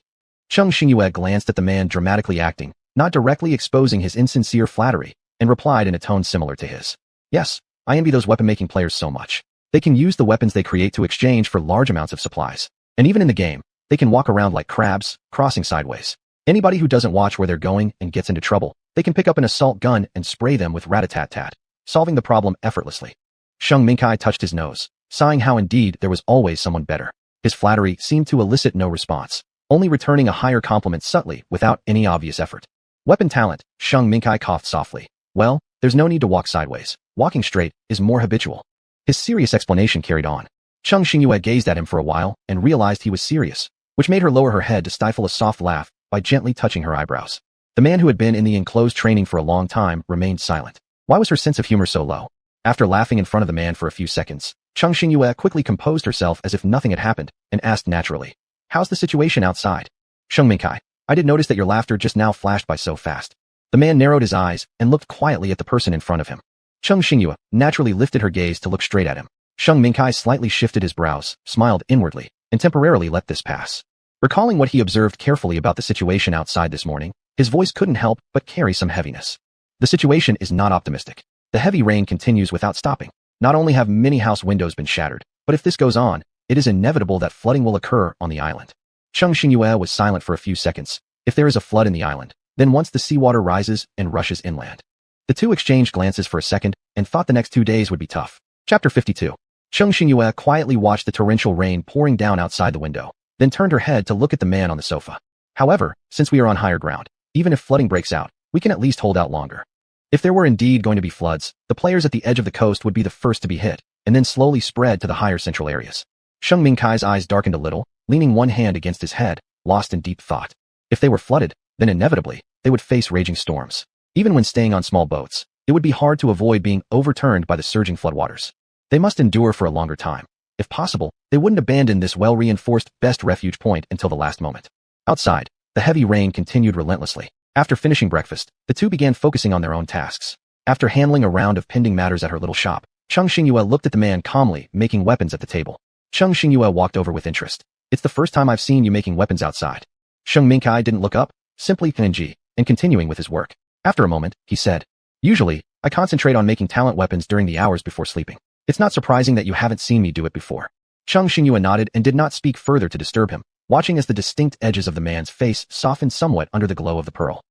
Cheng Xingyue glanced at the man dramatically acting, not directly exposing his insincere flattery, and replied in a tone similar to his. Yes, I envy those weapon-making players so much. They can use the weapons they create to exchange for large amounts of supplies. And even in the game, they can walk around like crabs, crossing sideways. Anybody who doesn't watch where they're going and gets into trouble, they can pick up an assault gun and spray them with rat-a-tat-tat, solving the problem effortlessly. Sheng Mingkai touched his nose, sighing how indeed there was always someone better. His flattery seemed to elicit no response, only returning a higher compliment subtly without any obvious effort. Weapon talent, Sheng Mingkai coughed softly. Well, there's no need to walk sideways. Walking straight is more habitual. His serious explanation carried on. Cheng Xingyue gazed at him for a while and realized he was serious, which made her lower her head to stifle a soft laugh by gently touching her eyebrows. The man who had been in the enclosed training for a long time remained silent. Why was her sense of humor so low? After laughing in front of the man for a few seconds, Cheng Xingyue quickly composed herself as if nothing had happened and asked naturally, how's the situation outside? Sheng Mingkai, I did notice that your laughter just now flashed by so fast. The man narrowed his eyes and looked quietly at the person in front of him. Cheng Xingyue naturally lifted her gaze to look straight at him. Sheng Mingkai slightly shifted his brows, smiled inwardly, and temporarily let this pass. Recalling what he observed carefully about the situation outside this morning, his voice couldn't help but carry some heaviness. The situation is not optimistic. The heavy rain continues without stopping. Not only have many house windows been shattered, but if this goes on, it is inevitable that flooding will occur on the island. Cheng Xingyue was silent for a few seconds. If there is a flood in the island, then once the seawater rises and rushes inland. The two exchanged glances for a second and thought the next 2 days would be tough. Chapter 52. Cheng Xingyue quietly watched the torrential rain pouring down outside the window, then turned her head to look at the man on the sofa. However, since we are on higher ground, even if flooding breaks out, we can at least hold out longer. If there were indeed going to be floods, the players at the edge of the coast would be the first to be hit, and then slowly spread to the higher central areas. Sheng Mingkai's eyes darkened a little, leaning one hand against his head, lost in deep thought. If they were flooded, then inevitably, they would face raging storms. Even when staying on small boats, it would be hard to avoid being overturned by the surging floodwaters. They must endure for a longer time. If possible, they wouldn't abandon this well-reinforced best refuge point until the last moment. Outside, the heavy rain continued relentlessly. After finishing breakfast, the two began focusing on their own tasks. After handling a round of pending matters at her little shop, Cheng Xingyue looked at the man calmly, making weapons at the table. Cheng Xingyue walked over with interest. It's the first time I've seen you making weapons outside. Sheng Mingkai didn't look up, simply PNG, and continuing with his work. After a moment, he said, usually, I concentrate on making talent weapons during the hours before sleeping. It's not surprising that you haven't seen me do it before. Cheng Xingyue nodded and did not speak further to disturb him, watching as the distinct edges of the man's face softened somewhat under the glow of the pearl.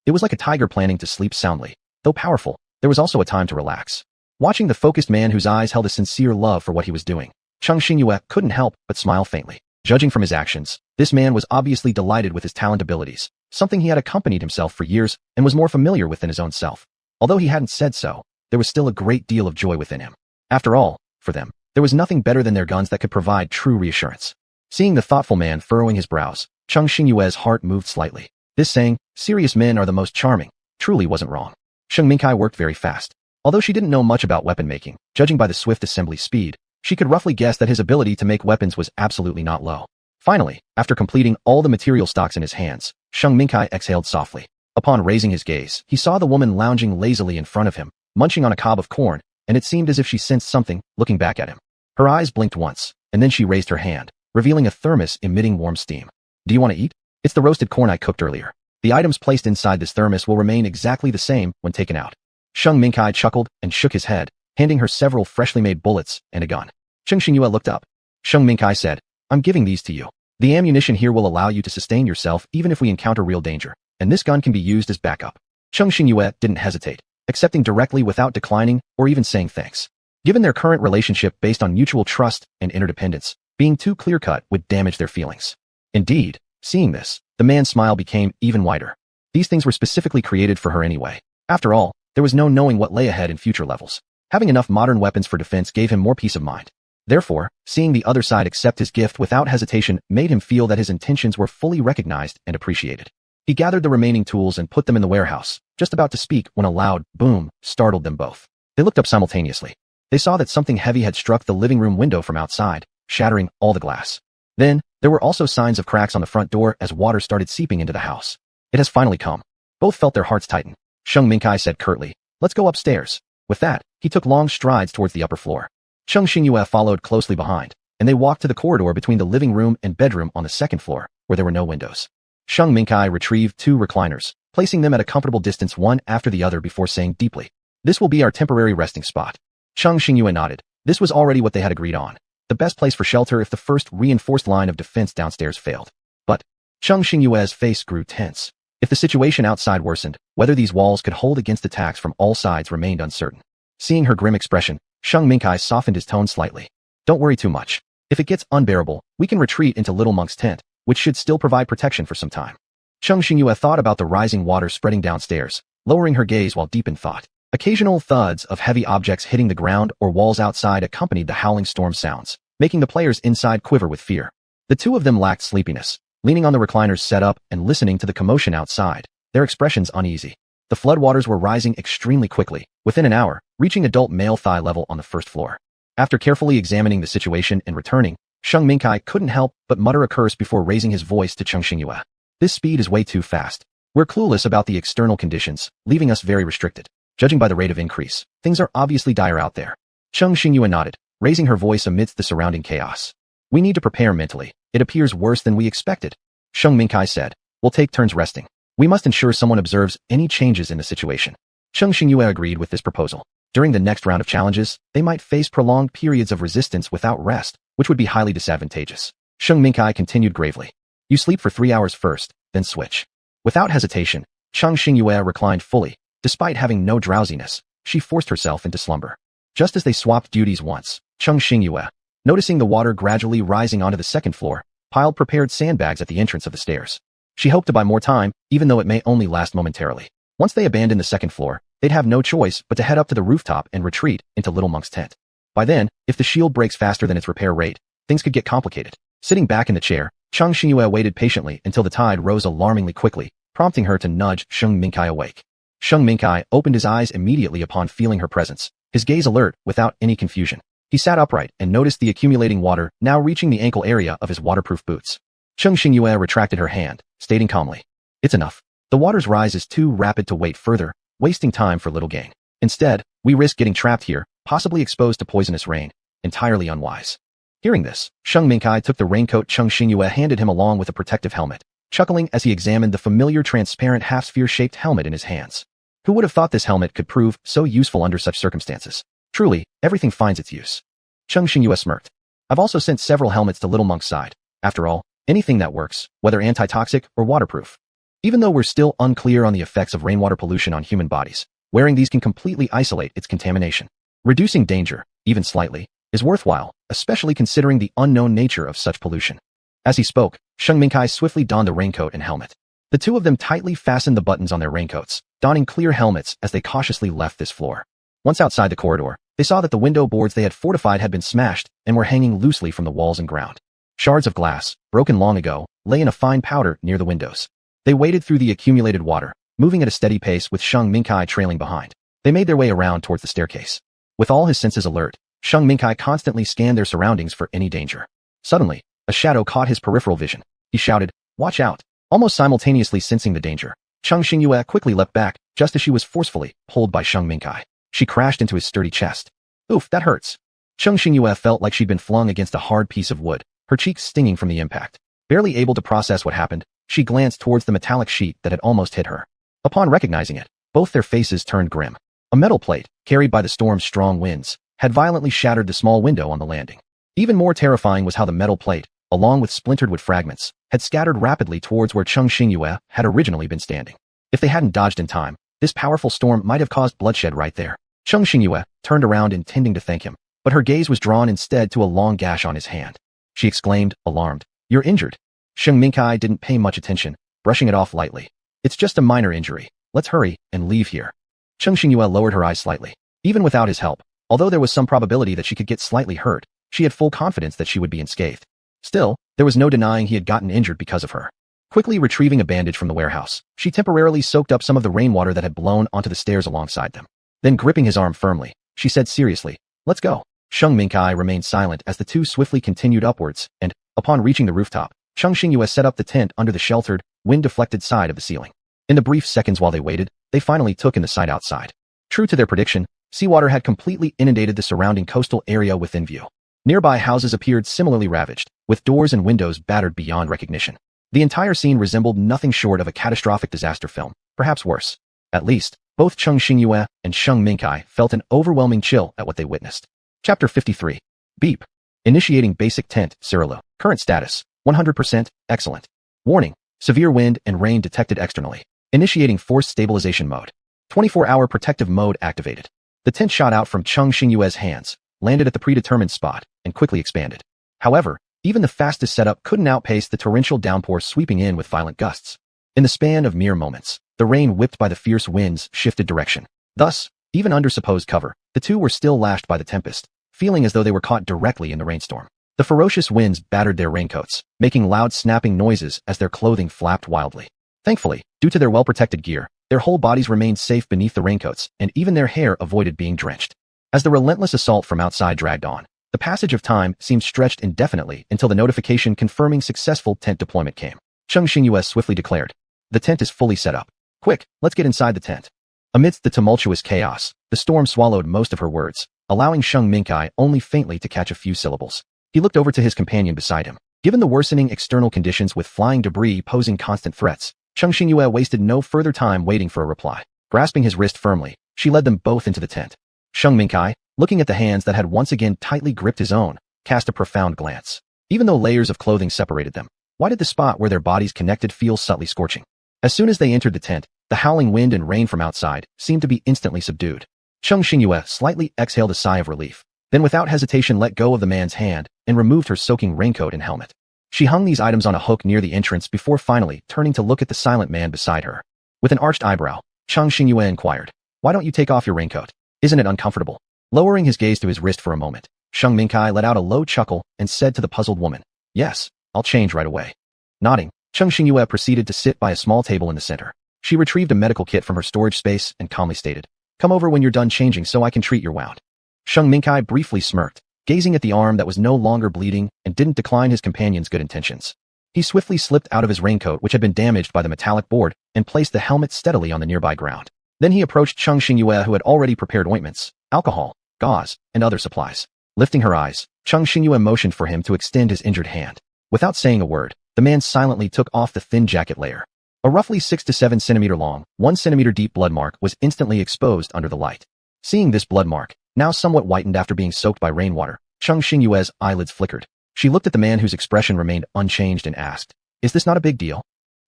It was like a tiger planning to sleep soundly. Though powerful, there was also a time to relax. Watching the focused man whose eyes held a sincere love for what he was doing, Cheng Xingyue couldn't help but smile faintly. Judging from his actions, this man was obviously delighted with his talent abilities, something he had accompanied himself for years and was more familiar with than his own self. Although he hadn't said so, there was still a great deal of joy within him. After all, for them, there was nothing better than their guns that could provide true reassurance. Seeing the thoughtful man furrowing his brows, Cheng Xingyue's heart moved slightly. This saying, serious men are the most charming, truly wasn't wrong. Sheng Mingkai worked very fast. Although she didn't know much about weapon making, judging by the swift assembly speed, she could roughly guess that his ability to make weapons was absolutely not low. Finally, after completing all the material stocks in his hands, Sheng Mingkai exhaled softly. Upon raising his gaze, he saw the woman lounging lazily in front of him, munching on a cob of corn, and it seemed as if she sensed something, looking back at him. Her eyes blinked once, and then she raised her hand, revealing a thermos emitting warm steam. Do you want to eat? It's the roasted corn I cooked earlier. The items placed inside this thermos will remain exactly the same when taken out. Sheng Mingkai chuckled and shook his head, handing her several freshly made bullets and a gun. Cheng Xingyue looked up. Sheng Mingkai said, I'm giving these to you. The ammunition here will allow you to sustain yourself even if we encounter real danger, and this gun can be used as backup. Cheng Xingyue didn't hesitate, accepting directly without declining or even saying thanks. Given their current relationship based on mutual trust and interdependence, being too clear-cut would damage their feelings. Indeed, seeing this, the man's smile became even wider. These things were specifically created for her anyway. After all, there was no knowing what lay ahead in future levels. Having enough modern weapons for defense gave him more peace of mind. Therefore, seeing the other side accept his gift without hesitation made him feel that his intentions were fully recognized and appreciated. He gathered the remaining tools and put them in the warehouse, just about to speak when a loud boom startled them both. They looked up simultaneously. They saw that something heavy had struck the living room window from outside, shattering all the glass. Then, there were also signs of cracks on the front door as water started seeping into the house. It has finally come. Both felt their hearts tighten. Sheng Mingkai said curtly, let's go upstairs. With that, he took long strides towards the upper floor. Cheng Xingyue followed closely behind, and they walked to the corridor between the living room and bedroom on the second floor, where there were no windows. Sheng Mingkai retrieved 2 recliners, placing them at a comfortable distance one after the other before saying deeply, this will be our temporary resting spot. Cheng Xingyue nodded. This was already what they had agreed on. The best place for shelter if the first reinforced line of defense downstairs failed. But Cheng Xingyue's face grew tense. If the situation outside worsened, whether these walls could hold against attacks from all sides remained uncertain. Seeing her grim expression, Sheng Mingkai softened his tone slightly. Don't worry too much. If it gets unbearable, we can retreat into Little Monk's tent, which should still provide protection for some time. Cheng Xingyue thought about the rising water spreading downstairs, lowering her gaze while deep in thought. Occasional thuds of heavy objects hitting the ground or walls outside accompanied the howling storm sounds, making the players inside quiver with fear. The two of them lacked sleepiness, leaning on the recliners set up and listening to the commotion outside, their expressions uneasy. The floodwaters were rising extremely quickly, within an hour, reaching adult male thigh level on the first floor. After carefully examining the situation and returning, Sheng Mingkai couldn't help but mutter a curse before raising his voice to Cheng Xingyue. This speed is way too fast. We're clueless about the external conditions, leaving us very restricted. Judging by the rate of increase, things are obviously dire out there. Cheng Xingyue nodded, raising her voice amidst the surrounding chaos. We need to prepare mentally. It appears worse than we expected. Sheng Mingkai said, we'll take turns resting. We must ensure someone observes any changes in the situation. Cheng Xingyue agreed with this proposal. During the next round of challenges, they might face prolonged periods of resistance without rest, which would be highly disadvantageous. Sheng Mingkai continued gravely. You sleep for 3 hours first, then switch. Without hesitation, Cheng Xingyue reclined fully. Despite having no drowsiness, she forced herself into slumber. Just as they swapped duties once, Cheng Xingyue, noticing the water gradually rising onto the second floor, piled prepared sandbags at the entrance of the stairs. She hoped to buy more time, even though it may only last momentarily. Once they abandoned the second floor, they'd have no choice but to head up to the rooftop and retreat into Little Monk's tent. By then, if the shield breaks faster than its repair rate, things could get complicated. Sitting back in the chair, Cheng Xingyue waited patiently until the tide rose alarmingly quickly, prompting her to nudge Sheng Mingkai awake. Sheng Mingkai opened his eyes immediately upon feeling her presence, his gaze alert without any confusion. He sat upright and noticed the accumulating water now reaching the ankle area of his waterproof boots. Cheng Xingyue retracted her hand, stating calmly, it's enough. The water's rise is too rapid to wait further, wasting time for little gain. Instead, we risk getting trapped here, possibly exposed to poisonous rain. Entirely unwise. Hearing this, Sheng Mingkai took the raincoat Cheng Xingyue handed him along with a protective helmet, chuckling as he examined the familiar transparent half-sphere-shaped helmet in his hands. Who would have thought this helmet could prove so useful under such circumstances? Truly, everything finds its use. Cheng Xingyue smirked. I've also sent several helmets to Little Monk's side. After all, anything that works, whether anti-toxic or waterproof. Even though we're still unclear on the effects of rainwater pollution on human bodies, wearing these can completely isolate its contamination. Reducing danger, even slightly, is worthwhile, especially considering the unknown nature of such pollution. As he spoke, Sheng Mingkai swiftly donned the raincoat and helmet. The two of them tightly fastened the buttons on their raincoats, donning clear helmets as they cautiously left this floor. Once outside the corridor, they saw that the window boards they had fortified had been smashed and were hanging loosely from the walls and ground. Shards of glass, broken long ago, lay in a fine powder near the windows. They waded through the accumulated water, moving at a steady pace with Sheng Mingkai trailing behind. They made their way around towards the staircase. With all his senses alert, Sheng Mingkai constantly scanned their surroundings for any danger. Suddenly, a shadow caught his peripheral vision. He shouted, "Watch out!" Almost simultaneously sensing the danger, Cheng Xingyue quickly leapt back, just as she was forcefully pulled by Sheng Mingkai. She crashed into his sturdy chest. "Oof, that hurts." Cheng Xingyue felt like she'd been flung against a hard piece of wood, her cheeks stinging from the impact. Barely able to process what happened, she glanced towards the metallic sheet that had almost hit her. Upon recognizing it, both their faces turned grim. A metal plate, carried by the storm's strong winds, had violently shattered the small window on the landing. Even more terrifying was how the metal plate, along with splintered wood fragments, had scattered rapidly towards where Cheng Xingyue had originally been standing. If they hadn't dodged in time, this powerful storm might have caused bloodshed right there. Cheng Xingyue turned around intending to thank him, but her gaze was drawn instead to a long gash on his hand. She exclaimed, alarmed, "You're injured." Sheng Mingkai didn't pay much attention, brushing it off lightly. "It's just a minor injury. Let's hurry and leave here." Cheng Xingyue lowered her eyes slightly. Even without his help, although there was some probability that she could get slightly hurt, she had full confidence that she would be unscathed. Still, there was no denying he had gotten injured because of her. Quickly retrieving a bandage from the warehouse, she temporarily soaked up some of the rainwater that had blown onto the stairs alongside them. Then gripping his arm firmly, she said seriously, "Let's go." Sheng Mingkai remained silent as the two swiftly continued upwards, and, upon reaching the rooftop, Cheng Xingyue set up the tent under the sheltered, wind-deflected side of the ceiling. In the brief seconds while they waited, they finally took in the sight outside. True to their prediction, seawater had completely inundated the surrounding coastal area within view. Nearby houses appeared similarly ravaged, with doors and windows battered beyond recognition. The entire scene resembled nothing short of a catastrophic disaster film, perhaps worse. At least, both Cheng Xingyue and Sheng Mingkai felt an overwhelming chill at what they witnessed. Chapter 53. Beep. Initiating basic tent, Cyrilo. Current status, 100%, excellent. Warning, severe wind and rain detected externally. Initiating force stabilization mode. 24-hour protective mode activated. The tent shot out from Cheng Xingyue's hands, landed at the predetermined spot, and quickly expanded. However, even the fastest setup couldn't outpace the torrential downpour sweeping in with violent gusts. In the span of mere moments, the rain whipped by the fierce winds shifted direction. Thus, even under supposed cover, the two were still lashed by the tempest, feeling as though they were caught directly in the rainstorm. The ferocious winds battered their raincoats, making loud snapping noises as their clothing flapped wildly. Thankfully, due to their well-protected gear, their whole bodies remained safe beneath the raincoats, and even their hair avoided being drenched. As the relentless assault from outside dragged on, the passage of time seemed stretched indefinitely until the notification confirming successful tent deployment came. Cheng Xingyue swiftly declared, "The tent is fully set up. Quick, let's get inside the tent." Amidst the tumultuous chaos, the storm swallowed most of her words, allowing Sheng Mingkai only faintly to catch a few syllables. He looked over to his companion beside him. Given the worsening external conditions with flying debris posing constant threats, Cheng Xingyue wasted no further time waiting for a reply. Grasping his wrist firmly, she led them both into the tent. Sheng Mingkai, looking at the hands that had once again tightly gripped his own, cast a profound glance. Even though layers of clothing separated them, why did the spot where their bodies connected feel subtly scorching? As soon as they entered the tent, the howling wind and rain from outside seemed to be instantly subdued. Cheng Xingyue slightly exhaled a sigh of relief, then without hesitation let go of the man's hand and removed her soaking raincoat and helmet. She hung these items on a hook near the entrance before finally turning to look at the silent man beside her. With an arched eyebrow, Cheng Xingyue inquired, "Why don't you take off your raincoat? Isn't it uncomfortable?" Lowering his gaze to his wrist for a moment, Sheng Mingkai let out a low chuckle and said to the puzzled woman, "Yes, I'll change right away." Nodding, Cheng Xingyue proceeded to sit by a small table in the center. She retrieved a medical kit from her storage space and calmly stated, "Come over when you're done changing so I can treat your wound." Sheng Mingkai briefly smirked, gazing at the arm that was no longer bleeding and didn't decline his companion's good intentions. He swiftly slipped out of his raincoat, which had been damaged by the metallic board, and placed the helmet steadily on the nearby ground. Then he approached Cheng Xingyue, who had already prepared ointments, alcohol, gauze, and other supplies. Lifting her eyes, Cheng Xingyue motioned for him to extend his injured hand. Without saying a word, the man silently took off the thin jacket layer. A roughly 6 to 7 centimeter long, 1 centimeter deep blood mark was instantly exposed under the light. Seeing this blood mark, now somewhat whitened after being soaked by rainwater, Cheng Xingyue's eyelids flickered. She looked at the man whose expression remained unchanged and asked, "Is this not a big deal?"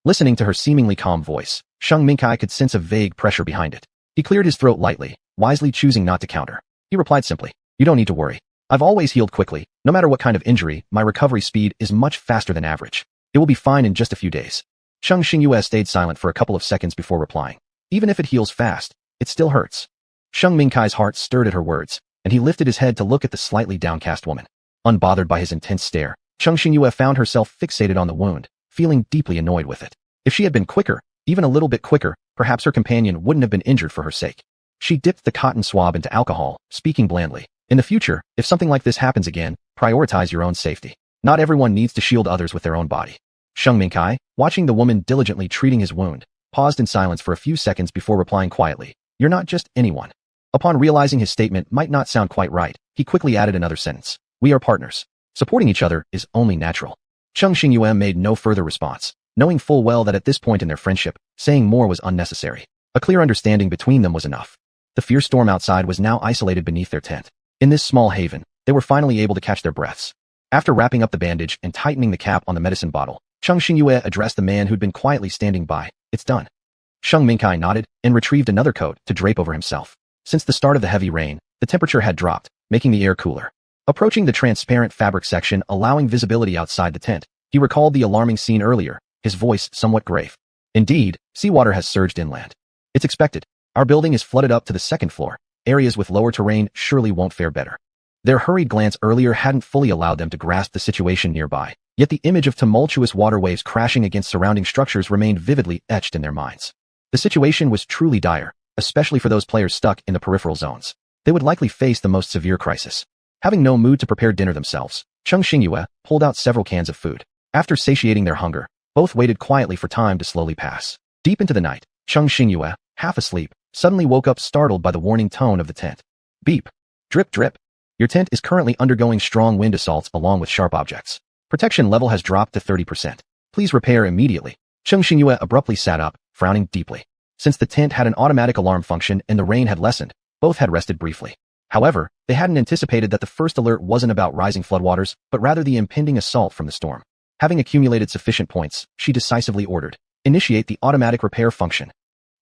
Listening to her seemingly calm voice, Sheng Mingkai could sense a vague pressure behind it. He cleared his throat lightly, wisely choosing not to counter. He replied simply, "You don't need to worry. I've always healed quickly. No matter what kind of injury, my recovery speed is much faster than average. It will be fine in just a few days." Cheng Xingyue stayed silent for a couple of seconds before replying. "Even if it heals fast, it still hurts." Sheng Mingkai's heart stirred at her words, and he lifted his head to look at the slightly downcast woman. Unbothered by his intense stare, Cheng Xingyue found herself fixated on the wound, feeling deeply annoyed with it. If she had been quicker, even a little bit quicker, perhaps her companion wouldn't have been injured for her sake. She dipped the cotton swab into alcohol, speaking blandly. In the future, if something like this happens again, prioritize your own safety. Not everyone needs to shield others with their own body. Sheng Mingkai, watching the woman diligently treating his wound, paused in silence for a few seconds before replying quietly, "You're not just anyone." Upon realizing his statement might not sound quite right, he quickly added another sentence. "We are partners. Supporting each other is only natural." Cheng Xingyue made no further response, knowing full well that at this point in their friendship, saying more was unnecessary. A clear understanding between them was enough. The fierce storm outside was now isolated beneath their tent. In this small haven, they were finally able to catch their breaths. After wrapping up the bandage and tightening the cap on the medicine bottle, Cheng Xingyue addressed the man who'd been quietly standing by. "It's done." Sheng Mingkai nodded and retrieved another coat to drape over himself. Since the start of the heavy rain, the temperature had dropped, making the air cooler. Approaching the transparent fabric section, allowing visibility outside the tent, he recalled the alarming scene earlier, his voice somewhat grave. "Indeed, seawater has surged inland. It's expected. Our building is flooded up to the second floor. Areas with lower terrain surely won't fare better." Their hurried glance earlier hadn't fully allowed them to grasp the situation nearby, yet the image of tumultuous water waves crashing against surrounding structures remained vividly etched in their minds. The situation was truly dire, especially for those players stuck in the peripheral zones. They would likely face the most severe crisis. Having no mood to prepare dinner themselves, Cheng Xingyue pulled out several cans of food. After satiating their hunger, both waited quietly for time to slowly pass. Deep into the night, Cheng Xingyue, half asleep, suddenly woke up startled by the warning tone of the tent. "Beep. Drip drip. Your tent is currently undergoing strong wind assaults along with sharp objects. Protection level has dropped to 30%. Please repair immediately." Cheng Xingyue abruptly sat up, frowning deeply. Since the tent had an automatic alarm function and the rain had lessened, both had rested briefly. However, they hadn't anticipated that the first alert wasn't about rising floodwaters, but rather the impending assault from the storm. Having accumulated sufficient points, she decisively ordered, "Initiate the automatic repair function."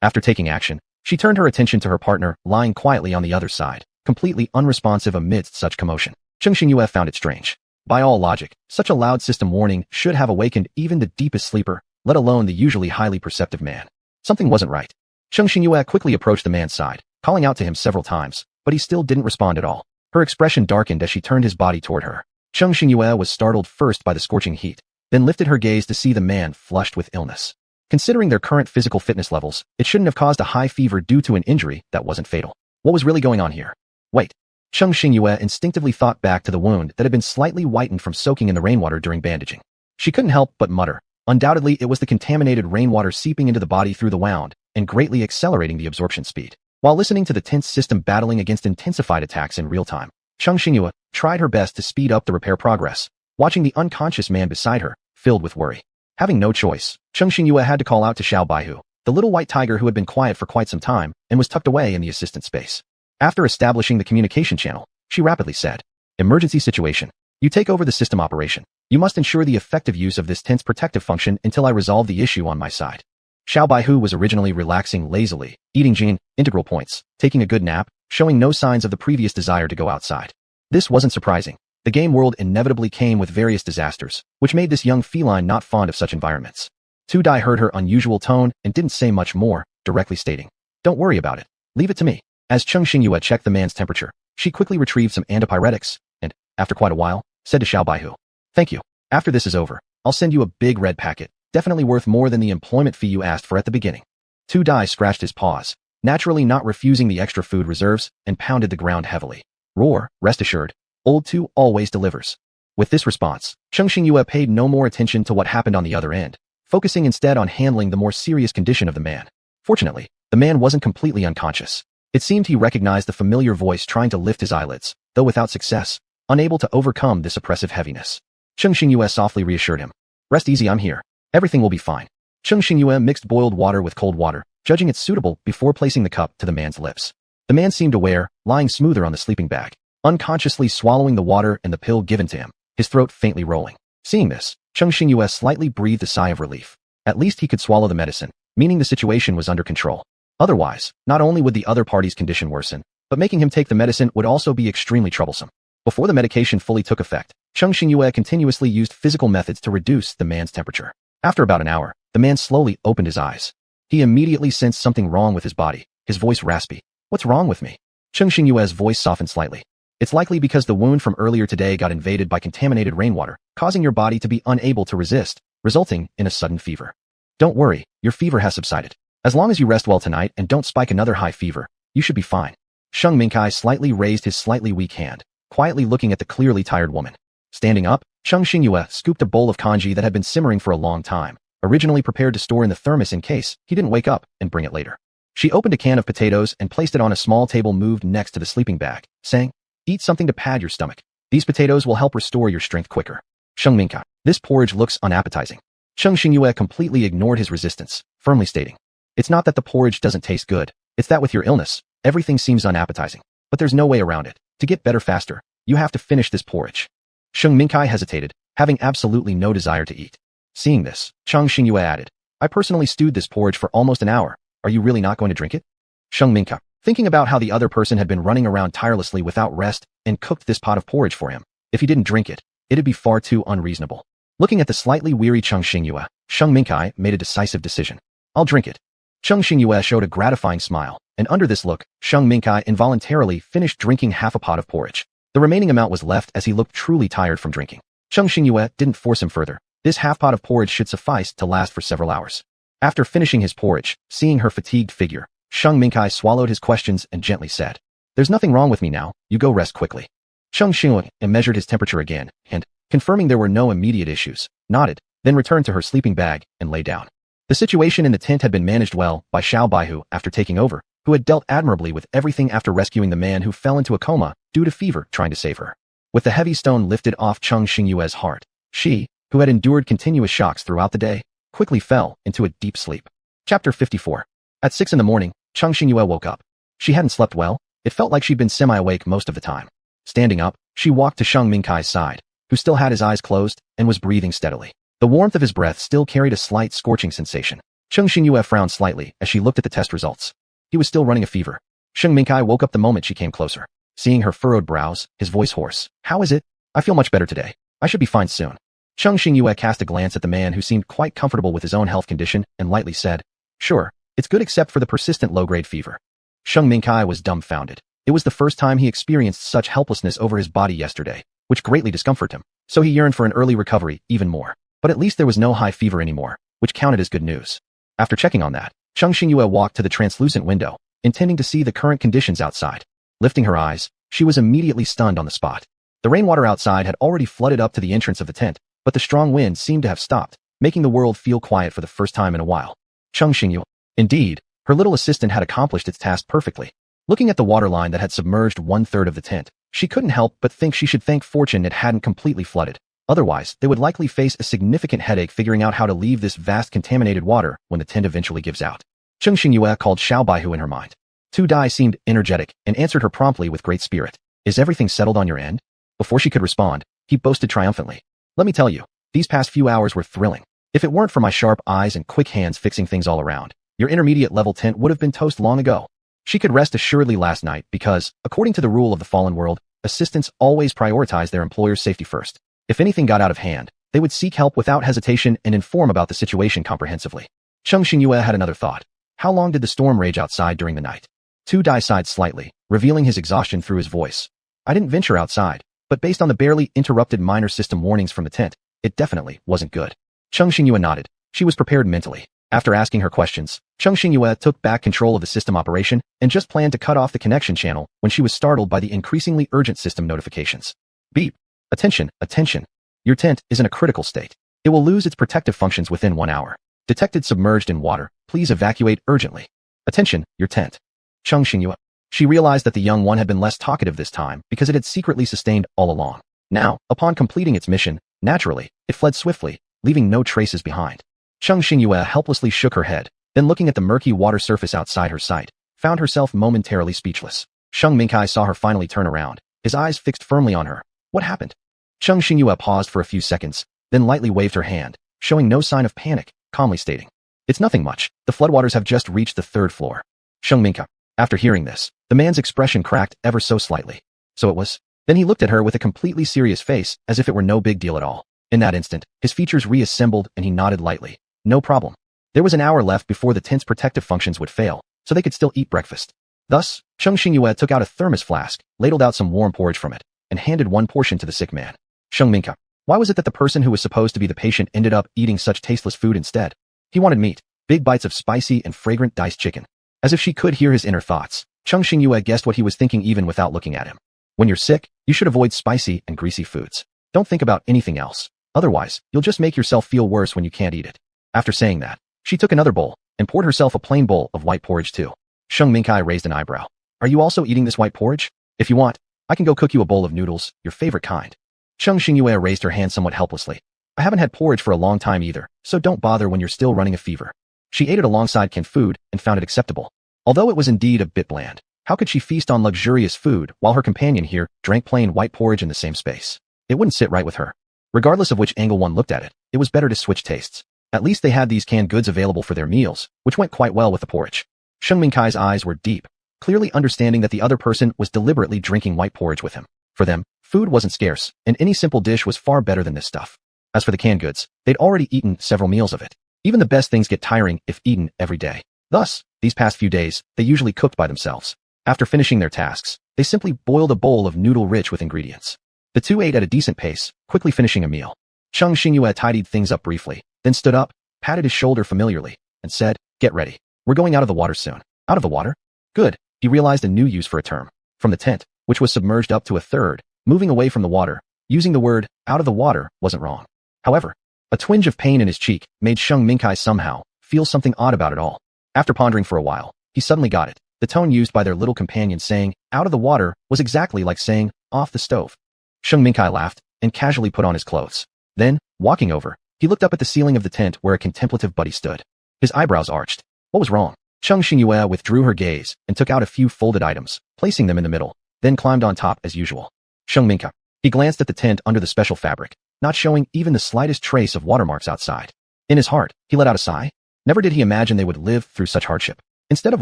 After taking action, she turned her attention to her partner, lying quietly on the other side, completely unresponsive amidst such commotion. Cheng Xingyue found it strange. By all logic, such a loud system warning should have awakened even the deepest sleeper, let alone the usually highly perceptive man. Something wasn't right. Cheng Xingyue quickly approached the man's side, calling out to him several times, but he still didn't respond at all. Her expression darkened as she turned his body toward her. Cheng Xingyue was startled first by the scorching heat, then lifted her gaze to see the man flushed with illness. Considering their current physical fitness levels, it shouldn't have caused a high fever due to an injury that wasn't fatal. What was really going on here? Wait. Cheng Xingyue instinctively thought back to the wound that had been slightly whitened from soaking in the rainwater during bandaging. She couldn't help but mutter. Undoubtedly, it was the contaminated rainwater seeping into the body through the wound and greatly accelerating the absorption speed. While listening to the tense system battling against intensified attacks in real time, Cheng Xingyue tried her best to speed up the repair progress, watching the unconscious man beside her, filled with worry. Having no choice, Cheng Xingyue had to call out to Xiao Baihu, the little white tiger who had been quiet for quite some time and was tucked away in the assistant space. After establishing the communication channel, she rapidly said, "Emergency situation. You take over the system operation. You must ensure the effective use of this tent's protective function until I resolve the issue on my side." Xiao Baihu was originally relaxing lazily, eating Jin integral points, taking a good nap, showing no signs of the previous desire to go outside. This wasn't surprising. The game world inevitably came with various disasters, which made this young feline not fond of such environments. Tu Dai heard her unusual tone and didn't say much more, directly stating, "Don't worry about it. Leave it to me." As Cheng Xingyue checked the man's temperature, she quickly retrieved some antipyretics and, after quite a while, said to Xiao Baihu, "Thank you. After this is over, I'll send you a big red packet, definitely worth more than the employment fee you asked for at the beginning." Tu Dai scratched his paws, naturally not refusing the extra food reserves, and pounded the ground heavily. "Roar, rest assured. Old Tu always delivers." With this response, Cheng Xingyue paid no more attention to what happened on the other end, focusing instead on handling the more serious condition of the man. Fortunately, the man wasn't completely unconscious. It seemed he recognized the familiar voice trying to lift his eyelids, though without success, unable to overcome this oppressive heaviness. Cheng Xingyue softly reassured him, "Rest easy, I'm here. Everything will be fine." Cheng Xingyue mixed boiled water with cold water, judging it suitable before placing the cup to the man's lips. The man seemed aware, lying smoother on the sleeping bag, unconsciously swallowing the water and the pill given to him, his throat faintly rolling. Seeing this, Cheng Xingyue slightly breathed a sigh of relief. At least he could swallow the medicine, meaning the situation was under control. Otherwise, not only would the other party's condition worsen, but making him take the medicine would also be extremely troublesome. Before the medication fully took effect, Cheng Xingyue continuously used physical methods to reduce the man's temperature. After about an hour, the man slowly opened his eyes. He immediately sensed something wrong with his body, his voice raspy. "What's wrong with me?" Cheng Xingyue's voice softened slightly. "It's likely because the wound from earlier today got invaded by contaminated rainwater, causing your body to be unable to resist, resulting in a sudden fever. Don't worry, your fever has subsided. As long as you rest well tonight and don't spike another high fever, You should be fine. Sheng Mingkai slightly raised his slightly weak hand, quietly looking at the clearly tired woman. Standing up, Cheng Xingyue scooped a bowl of congee that had been simmering for a long time, originally prepared to store in the thermos in case he didn't wake up and bring it later. She opened a can of potatoes and placed it on a small table moved next to the sleeping bag, saying, "Eat something to pad your stomach. These potatoes will help restore your strength quicker." Sheng Mingkai, this porridge looks unappetizing. Cheng Xingyue completely ignored his resistance, firmly stating, "It's not that the porridge doesn't taste good, it's that with your illness, everything seems unappetizing. But there's no way around it. To get better faster, you have to finish this porridge." Sheng Mingkai hesitated, having absolutely no desire to eat. Seeing this, Cheng Xingyue added, "I personally stewed this porridge for almost an hour. Are you really not going to drink it?" Sheng Mingkai, thinking about how the other person had been running around tirelessly without rest and cooked this pot of porridge for him. If he didn't drink it, it'd be far too unreasonable. Looking at the slightly weary Cheng Xingyue, Sheng Mingkai made a decisive decision. "I'll drink it." Cheng Xingyue showed a gratifying smile, and under this look, Sheng Mingkai involuntarily finished drinking half a pot of porridge. The remaining amount was left as he looked truly tired from drinking. Cheng Xingyue didn't force him further. This half pot of porridge should suffice to last for several hours. After finishing his porridge, seeing her fatigued figure, Sheng Mingkai swallowed his questions and gently said, "There's nothing wrong with me now, you go rest quickly." Cheng Xingyue measured his temperature again, and, confirming there were no immediate issues, nodded, then returned to her sleeping bag and lay down. The situation in the tent had been managed well by Xiao Baihu after taking over, who had dealt admirably with everything after rescuing the man who fell into a coma due to fever trying to save her. With the heavy stone lifted off Cheng Xingyue's heart, she, who had endured continuous shocks throughout the day, quickly fell into a deep sleep. Chapter 54. At 6 in the morning, Cheng Xingyue woke up. She hadn't slept well. It felt like she'd been semi-awake most of the time. Standing up, she walked to Sheng Mingkai's side, who still had his eyes closed and was breathing steadily. The warmth of his breath still carried a slight scorching sensation. Cheng Xingyue frowned slightly as she looked at the test results. He was still running a fever. Sheng Mingkai woke up the moment she came closer. Seeing her furrowed brows, his voice hoarse. "How is it?" "I feel much better today. I should be fine soon." Cheng Xingyue cast a glance at the man who seemed quite comfortable with his own health condition and lightly said, "Sure, it's good except for the persistent low-grade fever." Sheng Mingkai was dumbfounded. It was the first time he experienced such helplessness over his body yesterday, which greatly discomforted him, so he yearned for an early recovery even more. But at least there was no high fever anymore, which counted as good news. After checking on that, Cheng Xingyue walked to the translucent window, intending to see the current conditions outside. Lifting her eyes, she was immediately stunned on the spot. The rainwater outside had already flooded up to the entrance of the tent, but the strong wind seemed to have stopped, making the world feel quiet for the first time in a while. Cheng Xingyue. Indeed, her little assistant had accomplished its task perfectly. Looking at the waterline that had submerged 1/3 of the tent, she couldn't help but think she should thank fortune it hadn't completely flooded. Otherwise, they would likely face a significant headache figuring out how to leave this vast contaminated water when the tent eventually gives out. Cheng Xingyue called Xiao Baihu in her mind. Tu Dai seemed energetic and answered her promptly with great spirit. "Is everything settled on your end?" Before she could respond, he boasted triumphantly. "Let me tell you, these past few hours were thrilling. If it weren't for my sharp eyes and quick hands fixing things all around, your intermediate level tent would have been toast long ago." She could rest assuredly last night because, according to the rule of the fallen world, assistants always prioritize their employer's safety first. If anything got out of hand, they would seek help without hesitation and inform about the situation comprehensively. Cheng Xingyue had another thought. How long did the storm rage outside during the night? Tu Dai sighed slightly, revealing his exhaustion through his voice. "I didn't venture outside, but based on the barely interrupted minor system warnings from the tent, it definitely wasn't good." Cheng Xingyue nodded. She was prepared mentally. After asking her questions, Cheng Xingyue took back control of the system operation and just planned to cut off the connection channel when she was startled by the increasingly urgent system notifications. Beep. Attention, attention. Your tent is in a critical state. It will lose its protective functions within 1 hour. Detected submerged in water. Please evacuate urgently. Attention, your tent. Cheng Xingyue. She realized that the young one had been less talkative this time because it had secretly sustained all along. Now, upon completing its mission, naturally, it fled swiftly, leaving no traces behind. Cheng Xingyue helplessly shook her head, then looking at the murky water surface outside her sight, found herself momentarily speechless. Sheng Mingkai saw her finally turn around, his eyes fixed firmly on her. What happened? Cheng Xingyue paused for a few seconds, then lightly waved her hand, showing no sign of panic, calmly stating, "It's nothing much. The floodwaters have just reached the 3rd floor." Sheng Mingkai. After hearing this, the man's expression cracked ever so slightly. So it was. Then he looked at her with a completely serious face, as if it were no big deal at all. In that instant, his features reassembled and he nodded lightly. No problem. There was an hour left before the tent's protective functions would fail, so they could still eat breakfast. Thus, Cheng Xingyue took out a thermos flask, ladled out some warm porridge from it, and handed one portion to the sick man. Sheng Mingkai. Why was it that the person who was supposed to be the patient ended up eating such tasteless food instead? He wanted meat, big bites of spicy and fragrant diced chicken. As if she could hear his inner thoughts, Cheng Xingyue guessed what he was thinking even without looking at him. When you're sick, you should avoid spicy and greasy foods. Don't think about anything else. Otherwise, you'll just make yourself feel worse when you can't eat it. After saying that, she took another bowl and poured herself a plain bowl of white porridge too. Sheng Mingkai raised an eyebrow. Are you also eating this white porridge? If you want, I can go cook you a bowl of noodles, your favorite kind. Cheng Xingyue raised her hand somewhat helplessly. I haven't had porridge for a long time either, so don't bother when you're still running a fever. She ate it alongside canned food and found it acceptable. Although it was indeed a bit bland, how could she feast on luxurious food while her companion here drank plain white porridge in the same space? It wouldn't sit right with her. Regardless of which angle one looked at it, it was better to switch tastes. At least they had these canned goods available for their meals, which went quite well with the porridge. Sheng Mingkai's eyes were deep, clearly understanding that the other person was deliberately drinking white porridge with him. For them, food wasn't scarce, and any simple dish was far better than this stuff. As for the canned goods, they'd already eaten several meals of it. Even the best things get tiring if eaten every day. Thus, these past few days, they usually cooked by themselves. After finishing their tasks, they simply boiled a bowl of noodle rich with ingredients. The two ate at a decent pace, quickly finishing a meal. Cheng Xingyue tidied things up briefly, then stood up, patted his shoulder familiarly, and said, "Get ready. We're going out of the water soon." Out of the water? Good. He realized a new use for a term. From the tent, which was submerged up to a third, moving away from the water, using the word out of the water wasn't wrong. However, a twinge of pain in his cheek made Sheng Mingkai somehow feel something odd about it all. After pondering for a while, he suddenly got it. The tone used by their little companion saying, out of the water, was exactly like saying, off the stove. Sheng Mingkai laughed and casually put on his clothes. Then, walking over, he looked up at the ceiling of the tent where a contemplative buddy stood. His eyebrows arched. What was wrong? Cheng Xingyue withdrew her gaze and took out a few folded items, placing them in the middle, then climbed on top as usual. Sheng Mingkai. He glanced at the tent under the special fabric, not showing even the slightest trace of watermarks outside. In his heart, he let out a sigh. Never did he imagine they would live through such hardship. Instead of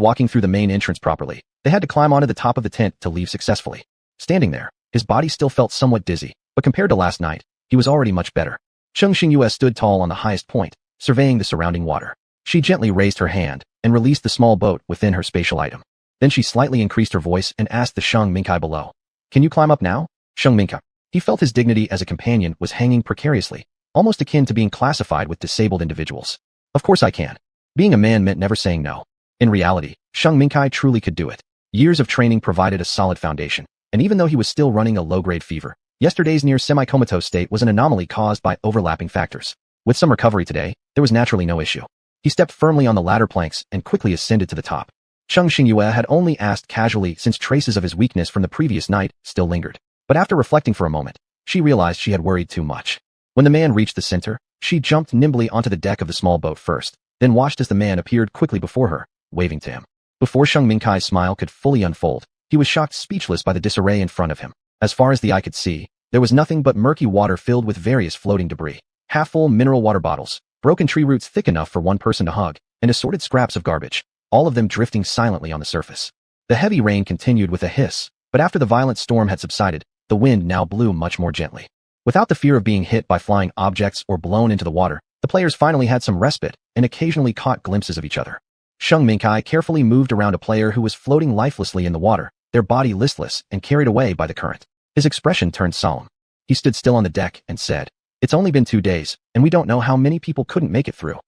walking through the main entrance properly, they had to climb onto the top of the tent to leave successfully. Standing there, his body still felt somewhat dizzy, but compared to last night, he was already much better. Cheng Xingyue stood tall on the highest point, surveying the surrounding water. She gently raised her hand and released the small boat within her spatial item. Then she slightly increased her voice and asked the Sheng Mingkai below. Can you climb up now? Sheng Mingkai. He felt his dignity as a companion was hanging precariously, almost akin to being classified with disabled individuals. Of course I can. Being a man meant never saying no. In reality, Sheng Mingkai truly could do it. Years of training provided a solid foundation, and even though he was still running a low-grade fever, yesterday's near semi-comatose state was an anomaly caused by overlapping factors. With some recovery today, there was naturally no issue. He stepped firmly on the ladder planks and quickly ascended to the top. Cheng Xingyue had only asked casually since traces of his weakness from the previous night still lingered. But after reflecting for a moment, she realized she had worried too much. When the man reached the center, she jumped nimbly onto the deck of the small boat first, then watched as the man appeared quickly before her, waving to him. Before Sheng Mingkai's smile could fully unfold, he was shocked speechless by the disarray in front of him. As far as the eye could see, there was nothing but murky water filled with various floating debris, half-full mineral water bottles, broken tree roots thick enough for one person to hug, and assorted scraps of garbage, all of them drifting silently on the surface. The heavy rain continued with a hiss, but after the violent storm had subsided, the wind now blew much more gently. Without the fear of being hit by flying objects or blown into the water, the players finally had some respite and occasionally caught glimpses of each other. Sheng Mingkai carefully moved around a player who was floating lifelessly in the water, their body listless and carried away by the current. His expression turned solemn. He stood still on the deck and said, "It's only been 2 days, and we don't know how many people couldn't make it through."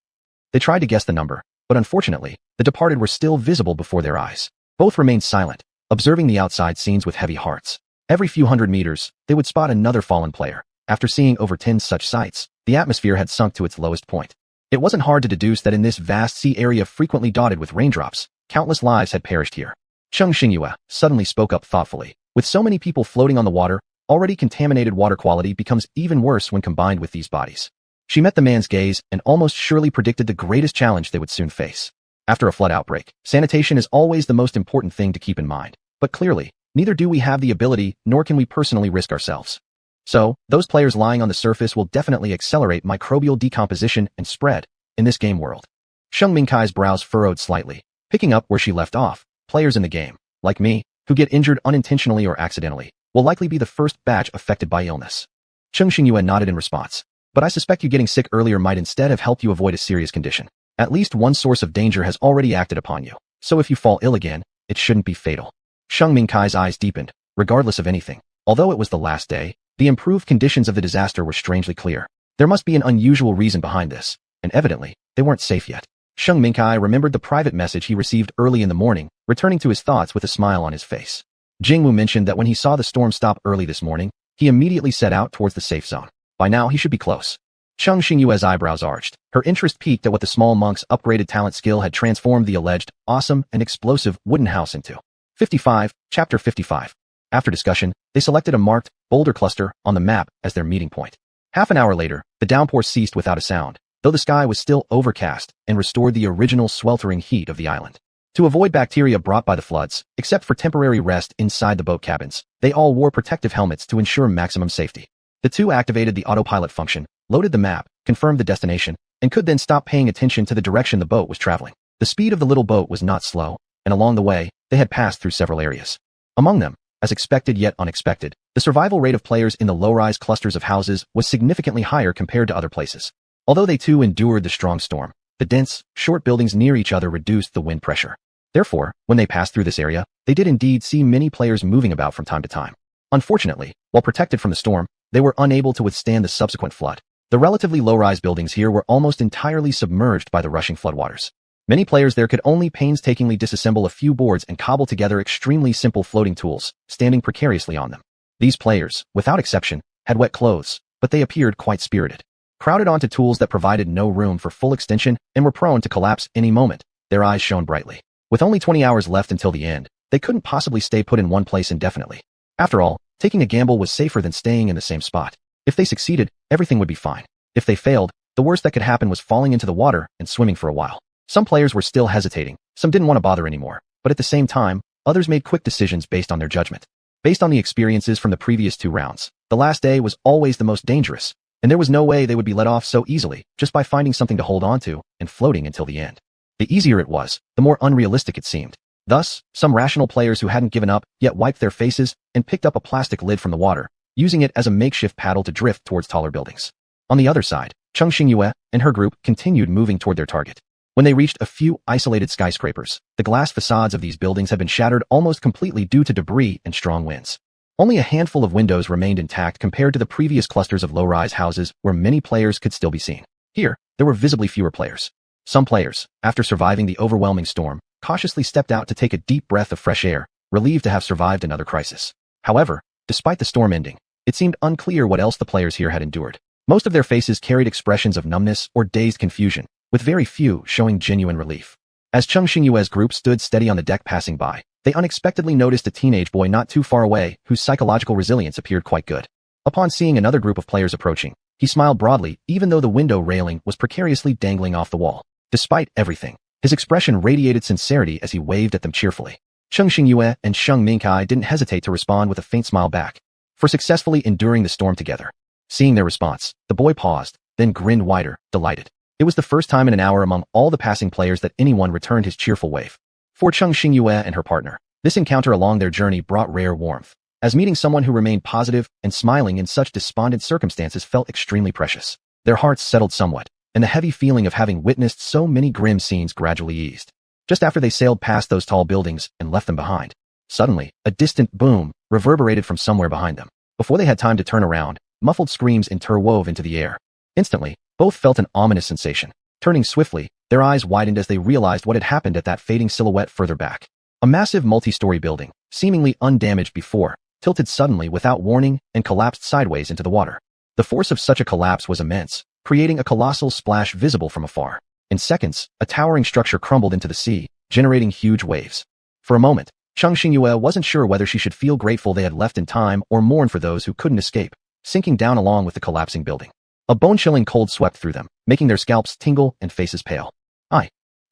They tried to guess the number, but unfortunately, the departed were still visible before their eyes. Both remained silent, observing the outside scenes with heavy hearts. Every few hundred meters, they would spot another fallen player. After seeing over 10 such sights, the atmosphere had sunk to its lowest point. It wasn't hard to deduce that in this vast sea area frequently dotted with raindrops, countless lives had perished here. Cheng Xingyue suddenly spoke up thoughtfully. With so many people floating on the water, already contaminated water quality becomes even worse when combined with these bodies. She met the man's gaze and almost surely predicted the greatest challenge they would soon face. After a flood outbreak, sanitation is always the most important thing to keep in mind. But clearly, neither do we have the ability, nor can we personally risk ourselves. So, those players lying on the surface will definitely accelerate microbial decomposition and spread in this game world. Sheng Mingkai's brows furrowed slightly, picking up where she left off. Players in the game, like me, who get injured unintentionally or accidentally, will likely be the first batch affected by illness. Cheng Xingyue nodded in response. But I suspect you getting sick earlier might instead have helped you avoid a serious condition. At least one source of danger has already acted upon you, so if you fall ill again, it shouldn't be fatal. Sheng Mingkai's eyes deepened, regardless of anything. Although it was the last day, the improved conditions of the disaster were strangely clear. There must be an unusual reason behind this, and evidently, they weren't safe yet. Sheng Mingkai remembered the private message he received early in the morning, returning to his thoughts with a smile on his face. Jingwu mentioned that when he saw the storm stop early this morning, he immediately set out towards the safe zone. By now, he should be close. Cheng Xingyue's eyebrows arched. Her interest peaked at what the small monk's upgraded talent skill had transformed the alleged, awesome, and explosive wooden house into. 55, Chapter 55. After discussion, they selected a marked, boulder cluster on the map as their meeting point. Half an hour later, the downpour ceased without a sound, though the sky was still overcast and restored the original sweltering heat of the island. To avoid bacteria brought by the floods, except for temporary rest inside the boat cabins, they all wore protective helmets to ensure maximum safety. The two activated the autopilot function, loaded the map, confirmed the destination, and could then stop paying attention to the direction the boat was traveling. The speed of the little boat was not slow, and along the way, they had passed through several areas. Among them, as expected yet unexpected, the survival rate of players in the low-rise clusters of houses was significantly higher compared to other places. Although they too endured the strong storm, the dense, short buildings near each other reduced the wind pressure. Therefore, when they passed through this area, they did indeed see many players moving about from time to time. Unfortunately, while protected from the storm, they were unable to withstand the subsequent flood. The relatively low-rise buildings here were almost entirely submerged by the rushing floodwaters. Many players there could only painstakingly disassemble a few boards and cobble together extremely simple floating tools, standing precariously on them. These players, without exception, had wet clothes, but they appeared quite spirited. Crowded onto tools that provided no room for full extension and were prone to collapse any moment, their eyes shone brightly. With only 20 hours left until the end, they couldn't possibly stay put in one place indefinitely. After all, taking a gamble was safer than staying in the same spot. If they succeeded, everything would be fine. If they failed, the worst that could happen was falling into the water and swimming for a while. Some players were still hesitating, some didn't want to bother anymore, but at the same time, others made quick decisions based on their judgment. Based on the experiences from the previous 2 rounds, the last day was always the most dangerous, and there was no way they would be let off so easily just by finding something to hold on to and floating until the end. The easier it was, the more unrealistic it seemed. Thus, some rational players who hadn't given up yet wiped their faces and picked up a plastic lid from the water, using it as a makeshift paddle to drift towards taller buildings. On the other side, Cheng Xingyue and her group continued moving toward their target. When they reached a few isolated skyscrapers, the glass facades of these buildings had been shattered almost completely due to debris and strong winds. Only a handful of windows remained intact compared to the previous clusters of low-rise houses where many players could still be seen. Here, there were visibly fewer players. Some players, after surviving the overwhelming storm, cautiously stepped out to take a deep breath of fresh air, relieved to have survived another crisis. However, despite the storm ending, it seemed unclear what else the players here had endured. Most of their faces carried expressions of numbness or dazed confusion, with very few showing genuine relief. As Cheng Xingyue's group stood steady on the deck passing by, they unexpectedly noticed a teenage boy not too far away whose psychological resilience appeared quite good. Upon seeing another group of players approaching, he smiled broadly even though the window railing was precariously dangling off the wall. Despite everything, his expression radiated sincerity as he waved at them cheerfully. Cheng Xingyue and Sheng Mingkai didn't hesitate to respond with a faint smile back, for successfully enduring the storm together. Seeing their response, the boy paused, then grinned wider, delighted. It was the first time in an hour among all the passing players that anyone returned his cheerful wave. For Cheng Xingyue and her partner, this encounter along their journey brought rare warmth, as meeting someone who remained positive and smiling in such despondent circumstances felt extremely precious. Their hearts settled somewhat, and the heavy feeling of having witnessed so many grim scenes gradually eased. Just after they sailed past those tall buildings and left them behind, suddenly, a distant boom reverberated from somewhere behind them. Before they had time to turn around, muffled screams interwove into the air. Instantly, both felt an ominous sensation. Turning swiftly, their eyes widened as they realized what had happened at that fading silhouette further back. A massive multi-story building, seemingly undamaged before, tilted suddenly without warning and collapsed sideways into the water. The force of such a collapse was immense, creating a colossal splash visible from afar. In seconds, a towering structure crumbled into the sea, generating huge waves. For a moment, Cheng Xingyue wasn't sure whether she should feel grateful they had left in time or mourn for those who couldn't escape, sinking down along with the collapsing building. A bone-chilling cold swept through them, making their scalps tingle and faces pale.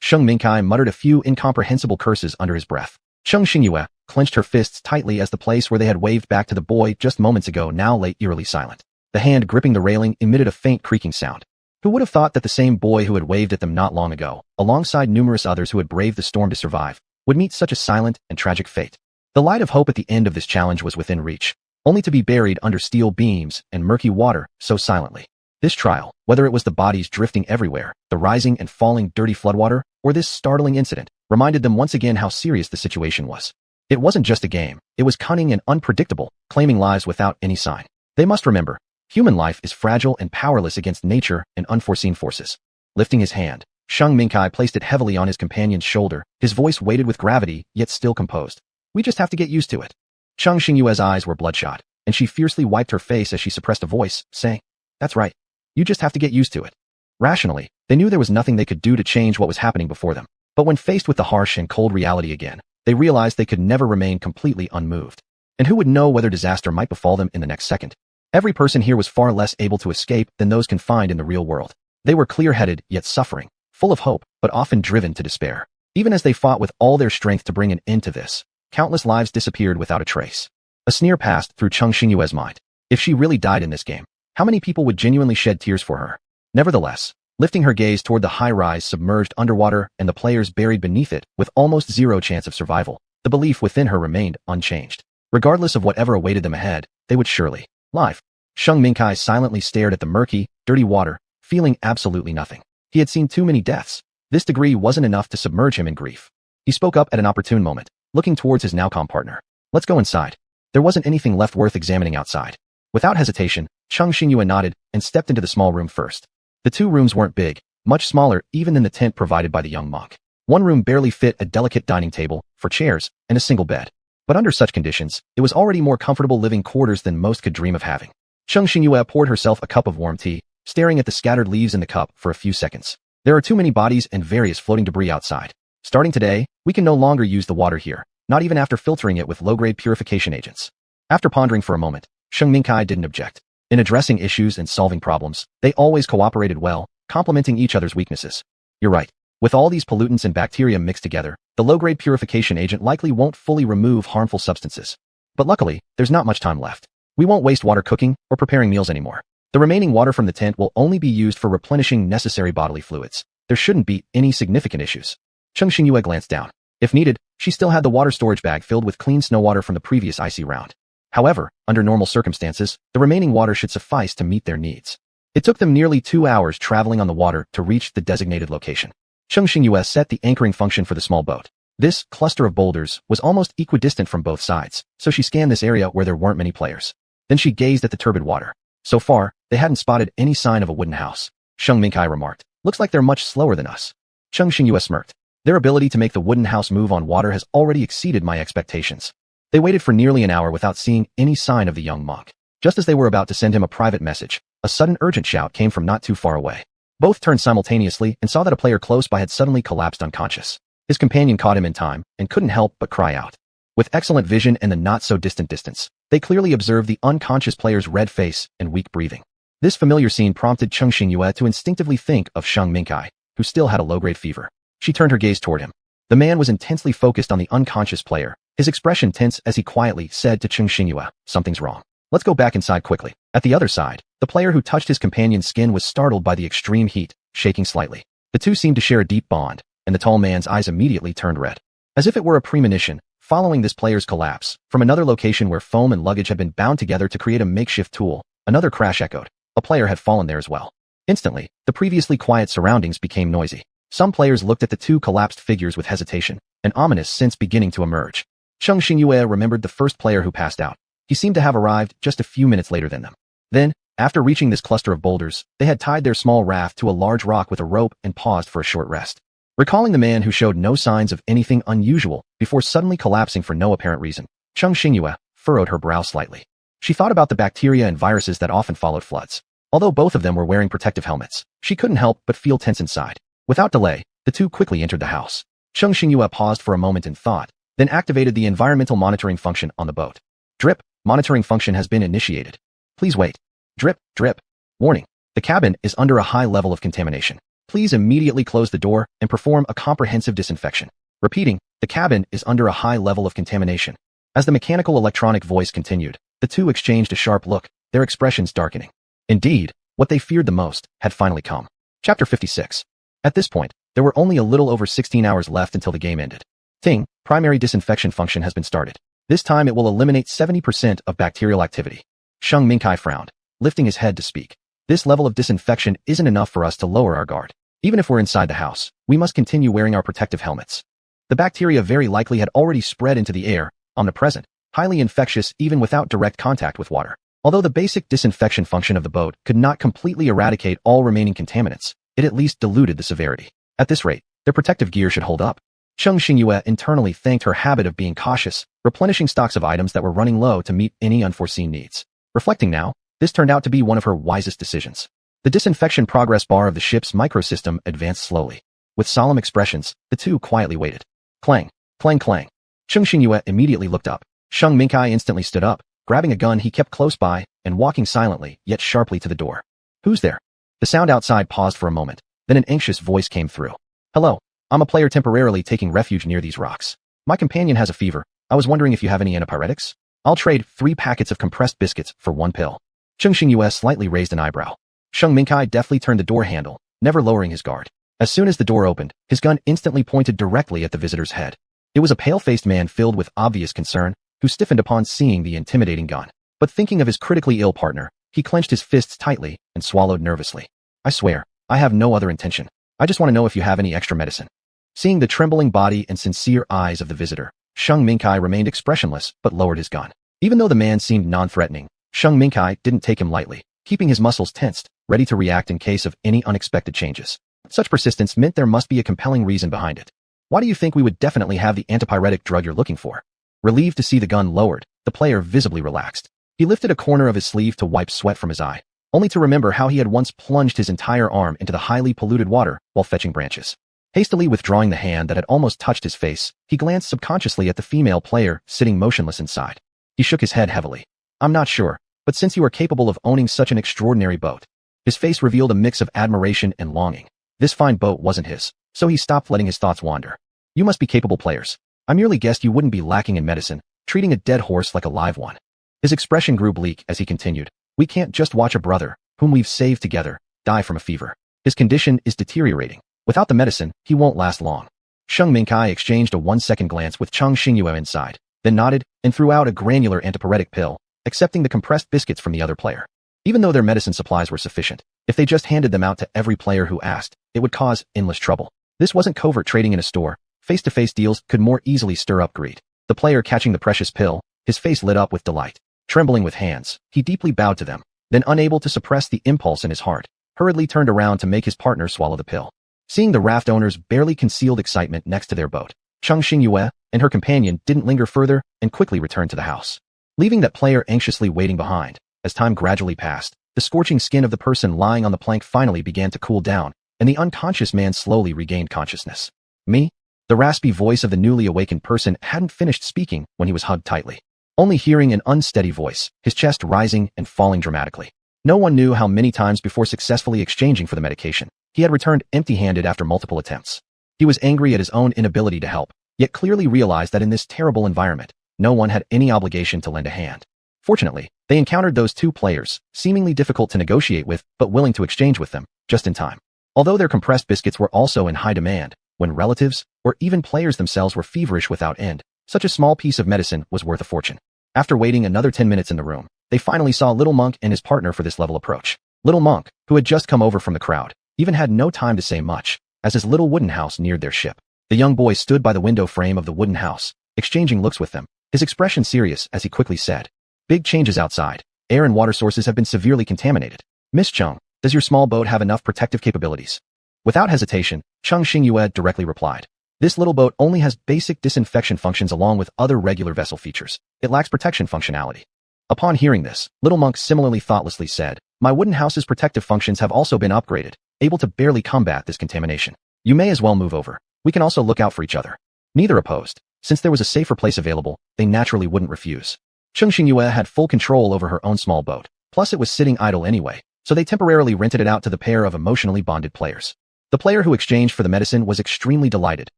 Sheng Mingkai muttered a few incomprehensible curses under his breath. Cheng Xingyue clenched her fists tightly as the place where they had waved back to the boy just moments ago now lay eerily silent. The hand gripping the railing emitted a faint creaking sound. Who would have thought that the same boy who had waved at them not long ago, alongside numerous others who had braved the storm to survive, would meet such a silent and tragic fate? The light of hope at the end of this challenge was within reach, only to be buried under steel beams and murky water so silently. This trial, whether it was the bodies drifting everywhere, the rising and falling dirty floodwater, or this startling incident, reminded them once again how serious the situation was. It wasn't just a game, it was cunning and unpredictable, claiming lives without any sign. They must remember, human life is fragile and powerless against nature and unforeseen forces. Lifting his hand, Sheng Mingkai placed it heavily on his companion's shoulder, his voice weighted with gravity, yet still composed. We just have to get used to it. Cheng Xingyue's eyes were bloodshot, and she fiercely wiped her face as she suppressed a voice, saying, That's right. You just have to get used to it. Rationally, they knew there was nothing they could do to change what was happening before them. But when faced with the harsh and cold reality again, they realized they could never remain completely unmoved. And who would know whether disaster might befall them in the next second? Every person here was far less able to escape than those confined in the real world. They were clear-headed, yet suffering, full of hope, but often driven to despair. Even as they fought with all their strength to bring an end to this, countless lives disappeared without a trace. A sneer passed through Cheng Xingyue's mind. If she really died in this game, how many people would genuinely shed tears for her? Nevertheless, lifting her gaze toward the high-rise submerged underwater and the players buried beneath it with almost zero chance of survival, the belief within her remained unchanged. Regardless of whatever awaited them ahead, they would surely live. Sheng Mingkai silently stared at the murky, dirty water, feeling absolutely nothing. He had seen too many deaths. This degree wasn't enough to submerge him in grief. He spoke up at an opportune moment, looking towards his now calm partner. Let's go inside. There wasn't anything left worth examining outside. Without hesitation, Cheng Xingyue nodded and stepped into the small room first. The two rooms weren't big, much smaller even than the tent provided by the young monk. One room barely fit a delicate dining table, 4 chairs, and a single bed. But under such conditions, it was already more comfortable living quarters than most could dream of having. Cheng Xingyue poured herself a cup of warm tea, staring at the scattered leaves in the cup for a few seconds. There are too many bodies and various floating debris outside. Starting today, we can no longer use the water here, not even after filtering it with low-grade purification agents. After pondering for a moment, Sheng Mingkai didn't object. In addressing issues and solving problems, they always cooperated well, complementing each other's weaknesses. You're right. With all these pollutants and bacteria mixed together, the low-grade purification agent likely won't fully remove harmful substances. But luckily, there's not much time left. We won't waste water cooking or preparing meals anymore. The remaining water from the tent will only be used for replenishing necessary bodily fluids. There shouldn't be any significant issues. Cheng Xingyue glanced down. If needed, she still had the water storage bag filled with clean snow water from the previous icy round. However, under normal circumstances, the remaining water should suffice to meet their needs. It took them nearly 2 hours traveling on the water to reach the designated location. Cheng Xingyue set the anchoring function for the small boat. This cluster of boulders was almost equidistant from both sides, so she scanned this area where there weren't many players. Then she gazed at the turbid water. So far, they hadn't spotted any sign of a wooden house. Sheng Mingkai remarked, Looks like they're much slower than us. Cheng Xingyue smirked. Their ability to make the wooden house move on water has already exceeded my expectations. They waited for nearly an hour without seeing any sign of the young monk. Just as they were about to send him a private message, a sudden urgent shout came from not too far away. Both turned simultaneously and saw that a player close by had suddenly collapsed unconscious. His companion caught him in time and couldn't help but cry out. With excellent vision and the not-so-distant distance, they clearly observed the unconscious player's red face and weak breathing. This familiar scene prompted Cheng Xingyue to instinctively think of Sheng Mingkai, who still had a low-grade fever. She turned her gaze toward him. The man was intensely focused on the unconscious player, his expression tense as he quietly said to Cheng Xingyue, Something's wrong. Let's go back inside quickly. At the other side, the player who touched his companion's skin was startled by the extreme heat, shaking slightly. The two seemed to share a deep bond, and the tall man's eyes immediately turned red. As if it were a premonition, following this player's collapse, from another location where foam and luggage had been bound together to create a makeshift tool, another crash echoed. A player had fallen there as well. Instantly, the previously quiet surroundings became noisy. Some players looked at the two collapsed figures with hesitation, an ominous sense beginning to emerge. Cheng Xingyue remembered the first player who passed out. He seemed to have arrived just a few minutes later than them. Then, after reaching this cluster of boulders, they had tied their small raft to a large rock with a rope and paused for a short rest. Recalling the man who showed no signs of anything unusual before suddenly collapsing for no apparent reason, Cheng Xingyue furrowed her brow slightly. She thought about the bacteria and viruses that often followed floods. Although both of them were wearing protective helmets, she couldn't help but feel tense inside. Without delay, the two quickly entered the house. Cheng Xingyue paused for a moment in thought, then activated the environmental monitoring function on the boat. Drip, monitoring function has been initiated. Please wait. Drip, drip. Warning. The cabin is under a high level of contamination. Please immediately close the door and perform a comprehensive disinfection. Repeating, the cabin is under a high level of contamination. As the mechanical electronic voice continued, the two exchanged a sharp look, their expressions darkening. Indeed, what they feared the most had finally come. Chapter 56. At this point, there were only a little over 16 hours left until the game ended. Ting, primary disinfection function has been started. This time it will eliminate 70% of bacterial activity. Sheng Mingkai frowned, lifting his head to speak. This level of disinfection isn't enough for us to lower our guard. Even if we're inside the house, we must continue wearing our protective helmets. The bacteria very likely had already spread into the air, omnipresent, highly infectious even without direct contact with water. Although the basic disinfection function of the boat could not completely eradicate all remaining contaminants, it at least diluted the severity. At this rate, their protective gear should hold up. Cheng Xingyue internally thanked her habit of being cautious, replenishing stocks of items that were running low to meet any unforeseen needs. Reflecting now, this turned out to be one of her wisest decisions. The disinfection progress bar of the ship's microsystem advanced slowly. With solemn expressions, the two quietly waited. Clang, clang, clang. Cheng Xingyue immediately looked up. Sheng Mingkai instantly stood up, grabbing a gun he kept close by and walking silently yet sharply to the door. Who's there? The sound outside paused for a moment, then an anxious voice came through. Hello, I'm a player temporarily taking refuge near these rocks. My companion has a fever. I was wondering if you have any antipyretics? I'll trade 3 packets of compressed biscuits for 1 pill. Cheng Xingyue slightly raised an eyebrow. Sheng Mingkai deftly turned the door handle, never lowering his guard. As soon as the door opened, his gun instantly pointed directly at the visitor's head. It was a pale-faced man filled with obvious concern, who stiffened upon seeing the intimidating gun. But thinking of his critically ill partner, he clenched his fists tightly and swallowed nervously. I swear, I have no other intention. I just want to know if you have any extra medicine. Seeing the trembling body and sincere eyes of the visitor, Sheng Mingkai remained expressionless but lowered his gun. Even though the man seemed non-threatening, Sheng Mingkai didn't take him lightly, keeping his muscles tensed, ready to react in case of any unexpected changes. Such persistence meant there must be a compelling reason behind it. Why do you think we would definitely have the antipyretic drug you're looking for? Relieved to see the gun lowered, the player visibly relaxed. He lifted a corner of his sleeve to wipe sweat from his eye, only to remember how he had once plunged his entire arm into the highly polluted water while fetching branches. Hastily withdrawing the hand that had almost touched his face, he glanced subconsciously at the female player sitting motionless inside. He shook his head heavily. I'm not sure, but since you are capable of owning such an extraordinary boat. His face revealed a mix of admiration and longing. This fine boat wasn't his, so he stopped letting his thoughts wander. You must be capable players. I merely guessed you wouldn't be lacking in medicine, treating a dead horse like a live one. His expression grew bleak as he continued. We can't just watch a brother, whom we've saved together, die from a fever. His condition is deteriorating. Without the medicine, he won't last long. Sheng Mingkai exchanged a 1-second glance with Cheng Xingyue inside, then nodded and threw out a granular antipyretic pill, accepting the compressed biscuits from the other player. Even though their medicine supplies were sufficient, if they just handed them out to every player who asked, it would cause endless trouble. This wasn't covert trading in a store. Face-to-face deals could more easily stir up greed. The player catching the precious pill, his face lit up with delight. Trembling with hands, he deeply bowed to them, then unable to suppress the impulse in his heart, hurriedly turned around to make his partner swallow the pill. Seeing the raft owner's barely concealed excitement next to their boat, Cheng Xingyue and her companion didn't linger further and quickly returned to the house. Leaving that player anxiously waiting behind, as time gradually passed, the scorching skin of the person lying on the plank finally began to cool down, and the unconscious man slowly regained consciousness. Me? The raspy voice of the newly awakened person hadn't finished speaking when he was hugged tightly. Only hearing an unsteady voice, his chest rising and falling dramatically. No one knew how many times before successfully exchanging for the medication, he had returned empty-handed after multiple attempts. He was angry at his own inability to help, yet clearly realized that in this terrible environment, no one had any obligation to lend a hand. Fortunately, they encountered those 2 players, seemingly difficult to negotiate with but willing to exchange with them, just in time. Although their compressed biscuits were also in high demand, when relatives, or even players themselves were feverish without end, such a small piece of medicine was worth a fortune. After waiting another 10 minutes in the room, they finally saw Little Monk and his partner for this level approach. Little Monk, who had just come over from the crowd, even had no time to say much, as his little wooden house neared their ship. The young boy stood by the window frame of the wooden house, exchanging looks with them, his expression serious as he quickly said, Big changes outside. Air and water sources have been severely contaminated. Miss Cheng, does your small boat have enough protective capabilities? Without hesitation, Cheng Xingyue directly replied. This little boat only has basic disinfection functions along with other regular vessel features. It lacks protection functionality. Upon hearing this, Little Monk similarly thoughtlessly said, My wooden house's protective functions have also been upgraded, able to barely combat this contamination. You may as well move over. We can also look out for each other. Neither opposed. Since there was a safer place available, they naturally wouldn't refuse. Cheng Xingyue had full control over her own small boat, plus it was sitting idle anyway, so they temporarily rented it out to the pair of emotionally bonded players. The player who exchanged for the medicine was extremely delighted,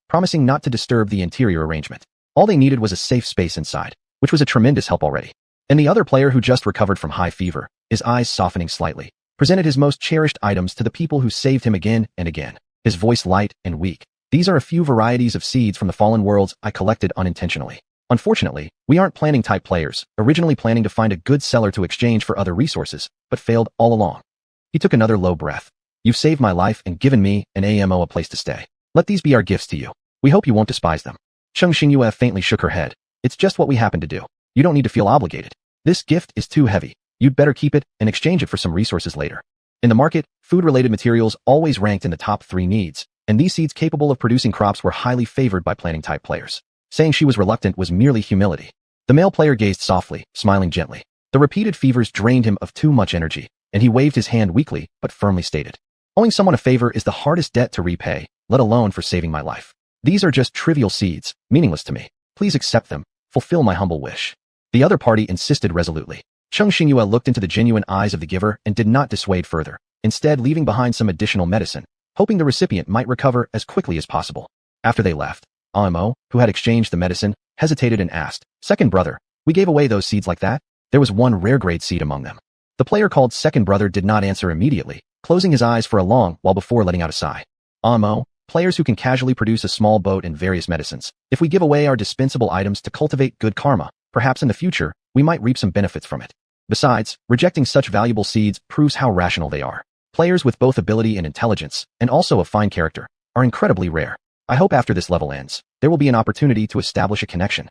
promising not to disturb the interior arrangement. All they needed was a safe space inside, which was a tremendous help already. And the other player who just recovered from high fever, his eyes softening slightly, presented his most cherished items to the people who saved him again and again, his voice light and weak. These are a few varieties of seeds from the fallen worlds I collected unintentionally. Unfortunately, we aren't planning type players, originally planning to find a good seller to exchange for other resources, but failed all along. He took another low breath. You've saved my life and given me and AMO a place to stay. Let these be our gifts to you. We hope you won't despise them. Cheng Xingyue faintly shook her head. It's just what we happen to do. You don't need to feel obligated. This gift is too heavy. You'd better keep it and exchange it for some resources later. In the market, food-related materials always ranked in the top 3 needs, and and these seeds capable of producing crops were highly favored by planting-type players. Saying she was reluctant was merely humility. The male player gazed softly, smiling gently. The repeated fevers drained him of too much energy, and he waved his hand weakly but firmly stated, "Owing someone a favor is the hardest debt to repay, let alone for saving my life. These are just trivial seeds, meaningless to me. Please accept them, fulfill my humble wish." The other party insisted resolutely. Cheng Xingyue looked into the genuine eyes of the giver and did not dissuade further, instead leaving behind some additional medicine, hoping the recipient might recover as quickly as possible. After they left, Amo, who had exchanged the medicine, hesitated and asked, "Second brother, we gave away those seeds like that?" There was one rare-grade seed among them. The player called second brother did not answer immediately, closing his eyes for a long while before letting out a sigh. Amo, players who can casually produce a small boat and various medicines. If we give away our dispensable items to cultivate good karma, perhaps in the future, we might reap some benefits from it. Besides, rejecting such valuable seeds proves how rational they are. Players with both ability and intelligence, and also a fine character, are incredibly rare. I hope after this level ends, there will be an opportunity to establish a connection.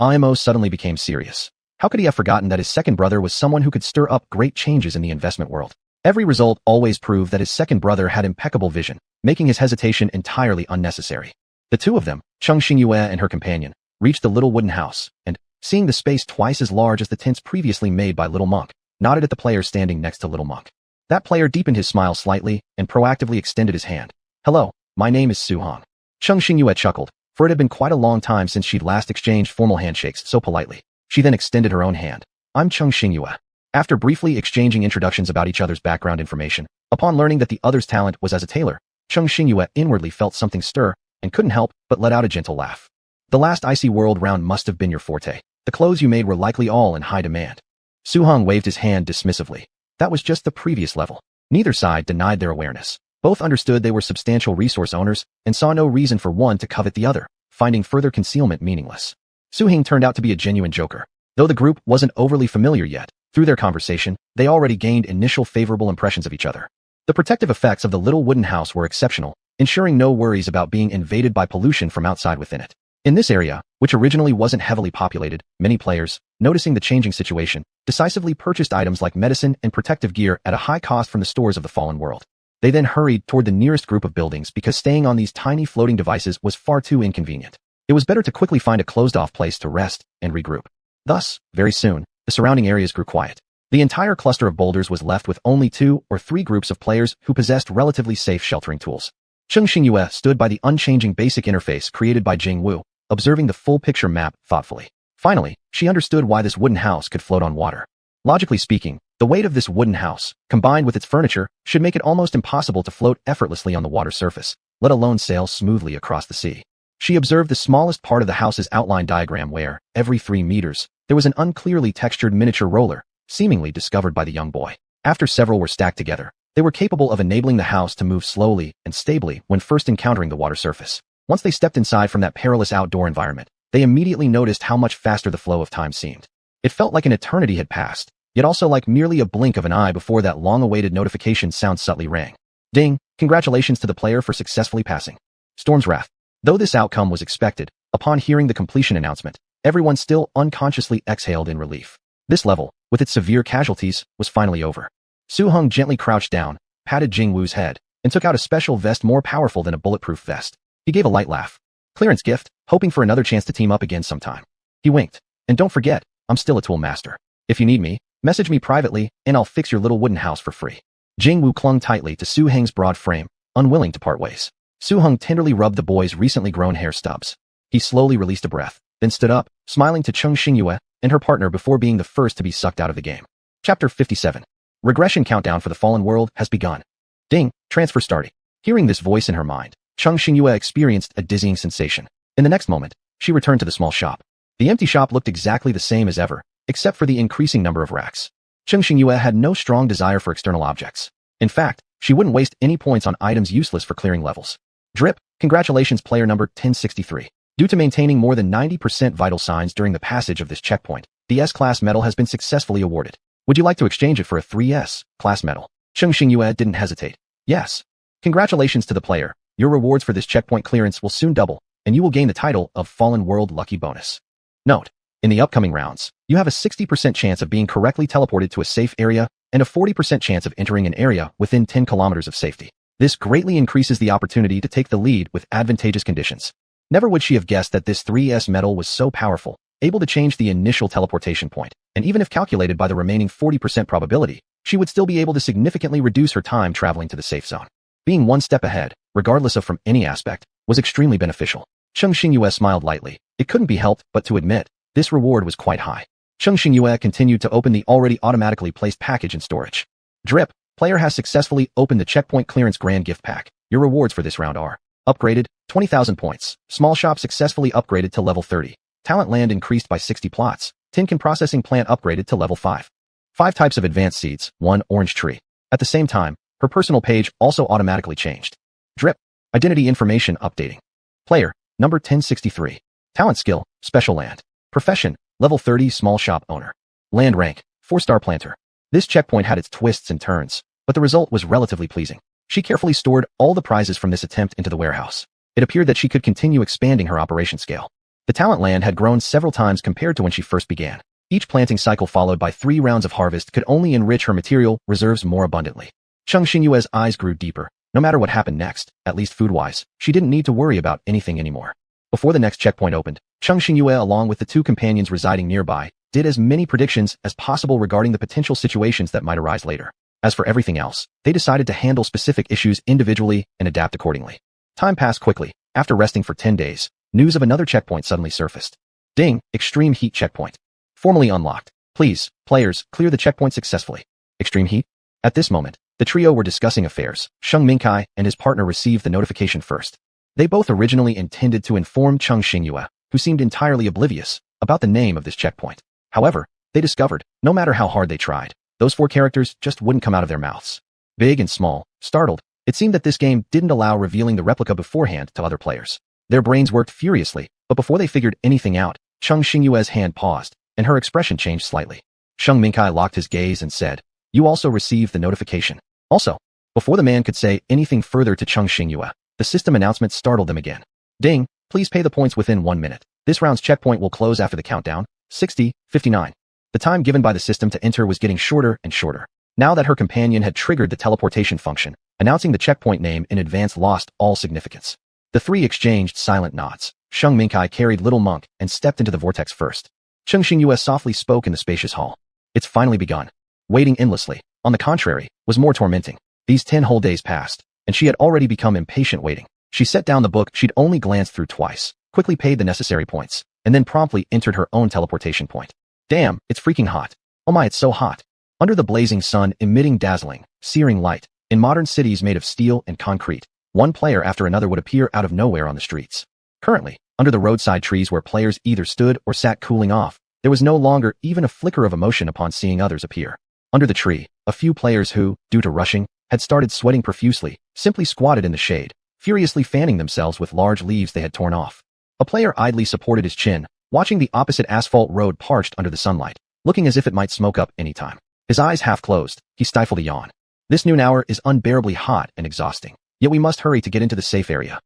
Imo suddenly became serious. How could he have forgotten that his second brother was someone who could stir up great changes in the investment world? Every result always proved that his second brother had impeccable vision, making his hesitation entirely unnecessary. The two of them, Cheng Xingyue and her companion, reached the little wooden house, and, seeing the space twice as large as the tents previously made by Little Monk, nodded at the player standing next to Little Monk. That player deepened his smile slightly and proactively extended his hand. "Hello, my name is Su Hong." Cheng Xingyue chuckled, for it had been quite a long time since she'd last exchanged formal handshakes so politely. She then extended her own hand. "I'm Cheng Xingyue." After briefly exchanging introductions about each other's background information, upon learning that the other's talent was as a tailor, Cheng Xingyue inwardly felt something stir and couldn't help but let out a gentle laugh. "The last icy world round must have been your forte. The clothes you made were likely all in high demand." Su Hong waved his hand dismissively. That was just the previous level. Neither side denied their awareness. Both understood they were substantial resource owners and saw no reason for one to covet the other, finding further concealment meaningless. Su Hing turned out to be a genuine joker. Though the group wasn't overly familiar yet, through their conversation, they already gained initial favorable impressions of each other. The protective effects of the little wooden house were exceptional, ensuring no worries about being invaded by pollution from outside within it. In this area, which originally wasn't heavily populated, many players, noticing the changing situation, decisively purchased items like medicine and protective gear at a high cost from the stores of the fallen world. They then hurried toward the nearest group of buildings because staying on these tiny floating devices was far too inconvenient. It was better to quickly find a closed-off place to rest and regroup. Thus, very soon, the surrounding areas grew quiet. The entire cluster of boulders was left with only 2 or 3 groups of players who possessed relatively safe sheltering tools. Cheng Xingyue stood by the unchanging basic interface created by Jing Wu, observing the full picture map thoughtfully. Finally, she understood why this wooden house could float on water. Logically speaking, the weight of this wooden house, combined with its furniture, should make it almost impossible to float effortlessly on the water surface, let alone sail smoothly across the sea. She observed the smallest part of the house's outline diagram where, every 3 meters, there was an unclearly textured miniature roller, seemingly discovered by the young boy. After several were stacked together, they were capable of enabling the house to move slowly and stably when first encountering the water surface. Once they stepped inside from that perilous outdoor environment, they immediately noticed how much faster the flow of time seemed. It felt like an eternity had passed, yet also like merely a blink of an eye before that long-awaited notification sound subtly rang. Ding! Congratulations to the player for successfully passing Storm's Wrath. Though this outcome was expected, upon hearing the completion announcement, everyone still unconsciously exhaled in relief. This level, with its severe casualties, was finally over. Su Hong gently crouched down, patted Jing Wu's head, and took out a special vest more powerful than a bulletproof vest. He gave a light laugh. "Clearance gift, hoping for another chance to team up again sometime." He winked. "And don't forget, I'm still a tool master. If you need me, message me privately, and I'll fix your little wooden house for free." Jing Wu clung tightly to Su Heng's broad frame, unwilling to part ways. Su Hong tenderly rubbed the boy's recently grown hair stubs. He slowly released a breath, then stood up, smiling to Cheng Xingyue and her partner before being the first to be sucked out of the game. Chapter 57. Regression countdown for the fallen world has begun. Ding, transfer starting. Hearing this voice in her mind, Cheng Xingyue experienced a dizzying sensation. In the next moment, she returned to the small shop. The empty shop looked exactly the same as ever, except for the increasing number of racks. Cheng Xingyue had no strong desire for external objects. In fact, she wouldn't waste any points on items useless for clearing levels. Drip, congratulations player number 1063. Due to maintaining more than 90% vital signs during the passage of this checkpoint, the S-Class medal has been successfully awarded. Would you like to exchange it for a 3S class medal? Cheng Xingyue didn't hesitate. Yes. Congratulations to the player. Your rewards for this checkpoint clearance will soon double, and you will gain the title of Fallen World Lucky Bonus. Note: in the upcoming rounds, you have a 60% chance of being correctly teleported to a safe area and a 40% chance of entering an area within 10 kilometers of safety. This greatly increases the opportunity to take the lead with advantageous conditions. Never would she have guessed that this 3S medal was so powerful, able to change the initial teleportation point, and even if calculated by the remaining 40% probability, she would still be able to significantly reduce her time traveling to the safe zone. Being one step ahead, regardless of from any aspect, was extremely beneficial. Cheng Xingyue smiled lightly. It couldn't be helped but to admit, this reward was quite high. Cheng Xingyue continued to open the already automatically placed package in storage. Drip, player has successfully opened the checkpoint clearance grand gift pack. Your rewards for this round are upgraded, 20,000 points. Small shop successfully upgraded to level 30. Talent land increased by 60 plots. Tinkin processing plant upgraded to level 5. 5 types of advanced seeds, 1 orange tree. At the same time, her personal page also automatically changed. Drip, identity information updating. Player, number 1063. Talent skill, special land. Profession, level 30 small shop owner. Land rank, 4-star planter. This checkpoint had its twists and turns, but the result was relatively pleasing. She carefully stored all the prizes from this attempt into the warehouse. It appeared that she could continue expanding her operation scale. The talent land had grown several times compared to when she first began. Each planting cycle followed by 3 rounds of harvest could only enrich her material reserves more abundantly. Cheng Xingyue's eyes grew deeper. No matter what happened next, at least food-wise, she didn't need to worry about anything anymore. Before the next checkpoint opened, Cheng Xingyue along with the 2 companions residing nearby, did as many predictions as possible regarding the potential situations that might arise later. As for everything else, they decided to handle specific issues individually and adapt accordingly. Time passed quickly. After resting for 10 days, news of another checkpoint suddenly surfaced. Ding, extreme heat checkpoint. Formally unlocked. Please, players, clear the checkpoint successfully. Extreme heat? At this moment, the trio were discussing affairs. Sheng Mingkai and his partner received the notification first. They both originally intended to inform Cheng Xingyue, who seemed entirely oblivious, about the name of this checkpoint. However, they discovered, no matter how hard they tried, those 4 characters just wouldn't come out of their mouths. Big and small, startled, it seemed that this game didn't allow revealing the replica beforehand to other players. Their brains worked furiously, but before they figured anything out, Cheng Xingyue's hand paused, and her expression changed slightly. Sheng Mingkai locked his gaze and said, "You also received the notification." Also, before the man could say anything further to Cheng Xingyue, the system announcement startled them again. Ding, please pay the points within 1 minute. This round's checkpoint will close after the countdown, 60, 59. The time given by the system to enter was getting shorter and shorter. Now that her companion had triggered the teleportation function, announcing the checkpoint name in advance lost all significance. The 3 exchanged silent nods. Sheng Mingkai carried Little Monk and stepped into the vortex first. Cheng Xingyue softly spoke in the spacious hall. It's finally begun. Waiting endlessly, on the contrary, was more tormenting. These 10 whole days passed, and she had already become impatient waiting. She set down the book she'd only glanced through twice, quickly paid the necessary points, and then promptly entered her own teleportation point. Damn, it's freaking hot. Oh my, it's so hot. Under the blazing sun emitting dazzling, searing light, in modern cities made of steel and concrete, one player after another would appear out of nowhere on the streets. Currently, under the roadside trees where players either stood or sat cooling off, there was no longer even a flicker of emotion upon seeing others appear. Under the tree, a few players who, due to rushing, had started sweating profusely, simply squatted in the shade, furiously fanning themselves with large leaves they had torn off. A player idly supported his chin, watching the opposite asphalt road parched under the sunlight, looking as if it might smoke up any time. His eyes half closed, he stifled a yawn. This noon hour is unbearably hot and exhausting, yet we must hurry to get into the safe area.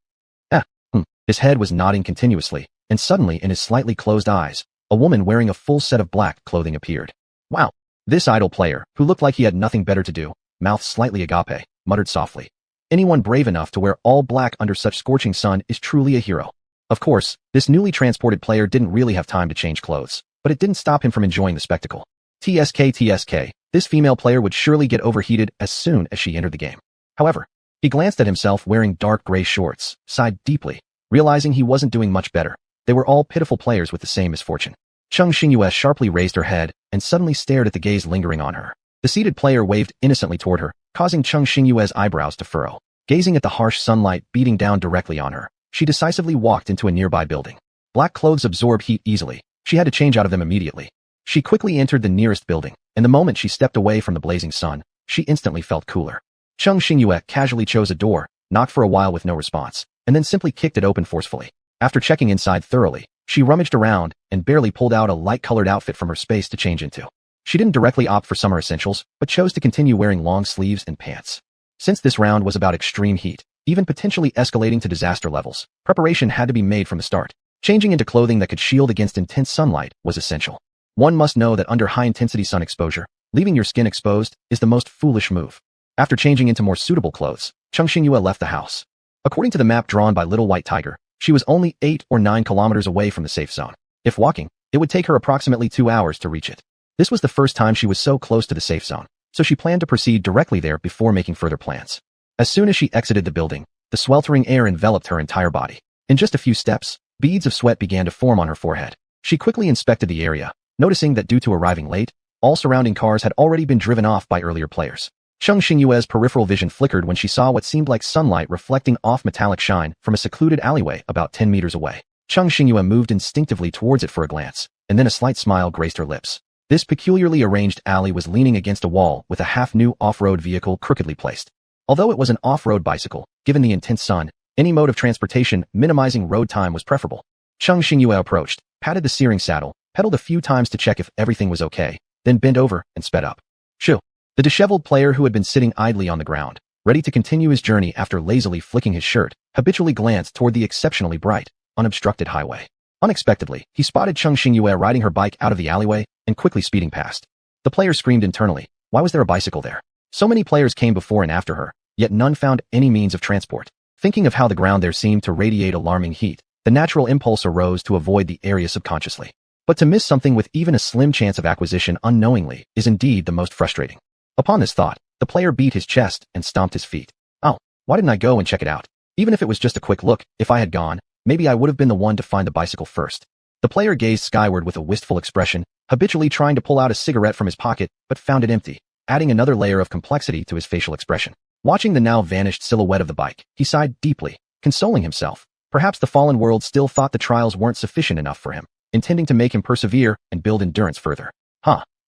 His head was nodding continuously, and suddenly in his slightly closed eyes, a woman wearing a full set of black clothing appeared. Wow! This idle player, who looked like he had nothing better to do, mouth slightly agape, muttered softly. Anyone brave enough to wear all black under such scorching sun is truly a hero. Of course, this newly transported player didn't really have time to change clothes, but it didn't stop him from enjoying the spectacle. TSK, this female player would surely get overheated as soon as she entered the game. However, he glanced at himself wearing dark gray shorts, sighed deeply, realizing he wasn't doing much better. They were all pitiful players with the same misfortune. Cheng Xingyue sharply raised her head and suddenly stared at the gaze lingering on her. The seated player waved innocently toward her, causing Cheng Xingyue's eyebrows to furrow. Gazing at the harsh sunlight beating down directly on her, she decisively walked into a nearby building. Black clothes absorb heat easily. She had to change out of them immediately. She quickly entered the nearest building, and the moment she stepped away from the blazing sun, she instantly felt cooler. Cheng Xingyue casually chose a door, knocked for a while with no response, and then simply kicked it open forcefully. After checking inside thoroughly, she rummaged around and barely pulled out a light-colored outfit from her space to change into. She didn't directly opt for summer essentials, but chose to continue wearing long sleeves and pants. Since this round was about extreme heat, even potentially escalating to disaster levels, preparation had to be made from the start. Changing into clothing that could shield against intense sunlight was essential. One must know that under high-intensity sun exposure, leaving your skin exposed is the most foolish move. After changing into more suitable clothes, Cheng Xingyue left the house. According to the map drawn by Little White Tiger, she was only 8 or 9 kilometers away from the safe zone. If walking, it would take her approximately 2 hours to reach it. This was the first time she was so close to the safe zone, so she planned to proceed directly there before making further plans. As soon as she exited the building, the sweltering air enveloped her entire body. In just a few steps, beads of sweat began to form on her forehead. She quickly inspected the area, noticing that due to arriving late, all surrounding cars had already been driven off by earlier players. Cheng Xingyue's peripheral vision flickered when she saw what seemed like sunlight reflecting off metallic shine from a secluded alleyway about 10 meters away. Cheng Xingyue moved instinctively towards it for a glance, and then a slight smile graced her lips. This peculiarly arranged alley was leaning against a wall with a half-new off-road vehicle crookedly placed. Although it was an off-road bicycle, given the intense sun, any mode of transportation minimizing road time was preferable. Cheng Xingyue approached, patted the searing saddle, pedaled a few times to check if everything was okay, then bent over and sped up. Shoo! The disheveled player who had been sitting idly on the ground, ready to continue his journey after lazily flicking his shirt, habitually glanced toward the exceptionally bright, unobstructed highway. Unexpectedly, he spotted Cheng Xingyue riding her bike out of the alleyway and quickly speeding past. The player screamed internally, why was there a bicycle there? So many players came before and after her, yet none found any means of transport. Thinking of how the ground there seemed to radiate alarming heat, the natural impulse arose to avoid the area subconsciously. But to miss something with even a slim chance of acquisition unknowingly is indeed the most frustrating. Upon this thought, the player beat his chest and stomped his feet. Oh, why didn't I go and check it out? Even if it was just a quick look, if I had gone, maybe I would have been the one to find the bicycle first. The player gazed skyward with a wistful expression, habitually trying to pull out a cigarette from his pocket, but found it empty, adding another layer of complexity to his facial expression. Watching the now vanished silhouette of the bike, he sighed deeply, consoling himself. Perhaps the fallen world still thought the trials weren't sufficient enough for him, intending to make him persevere and build endurance further.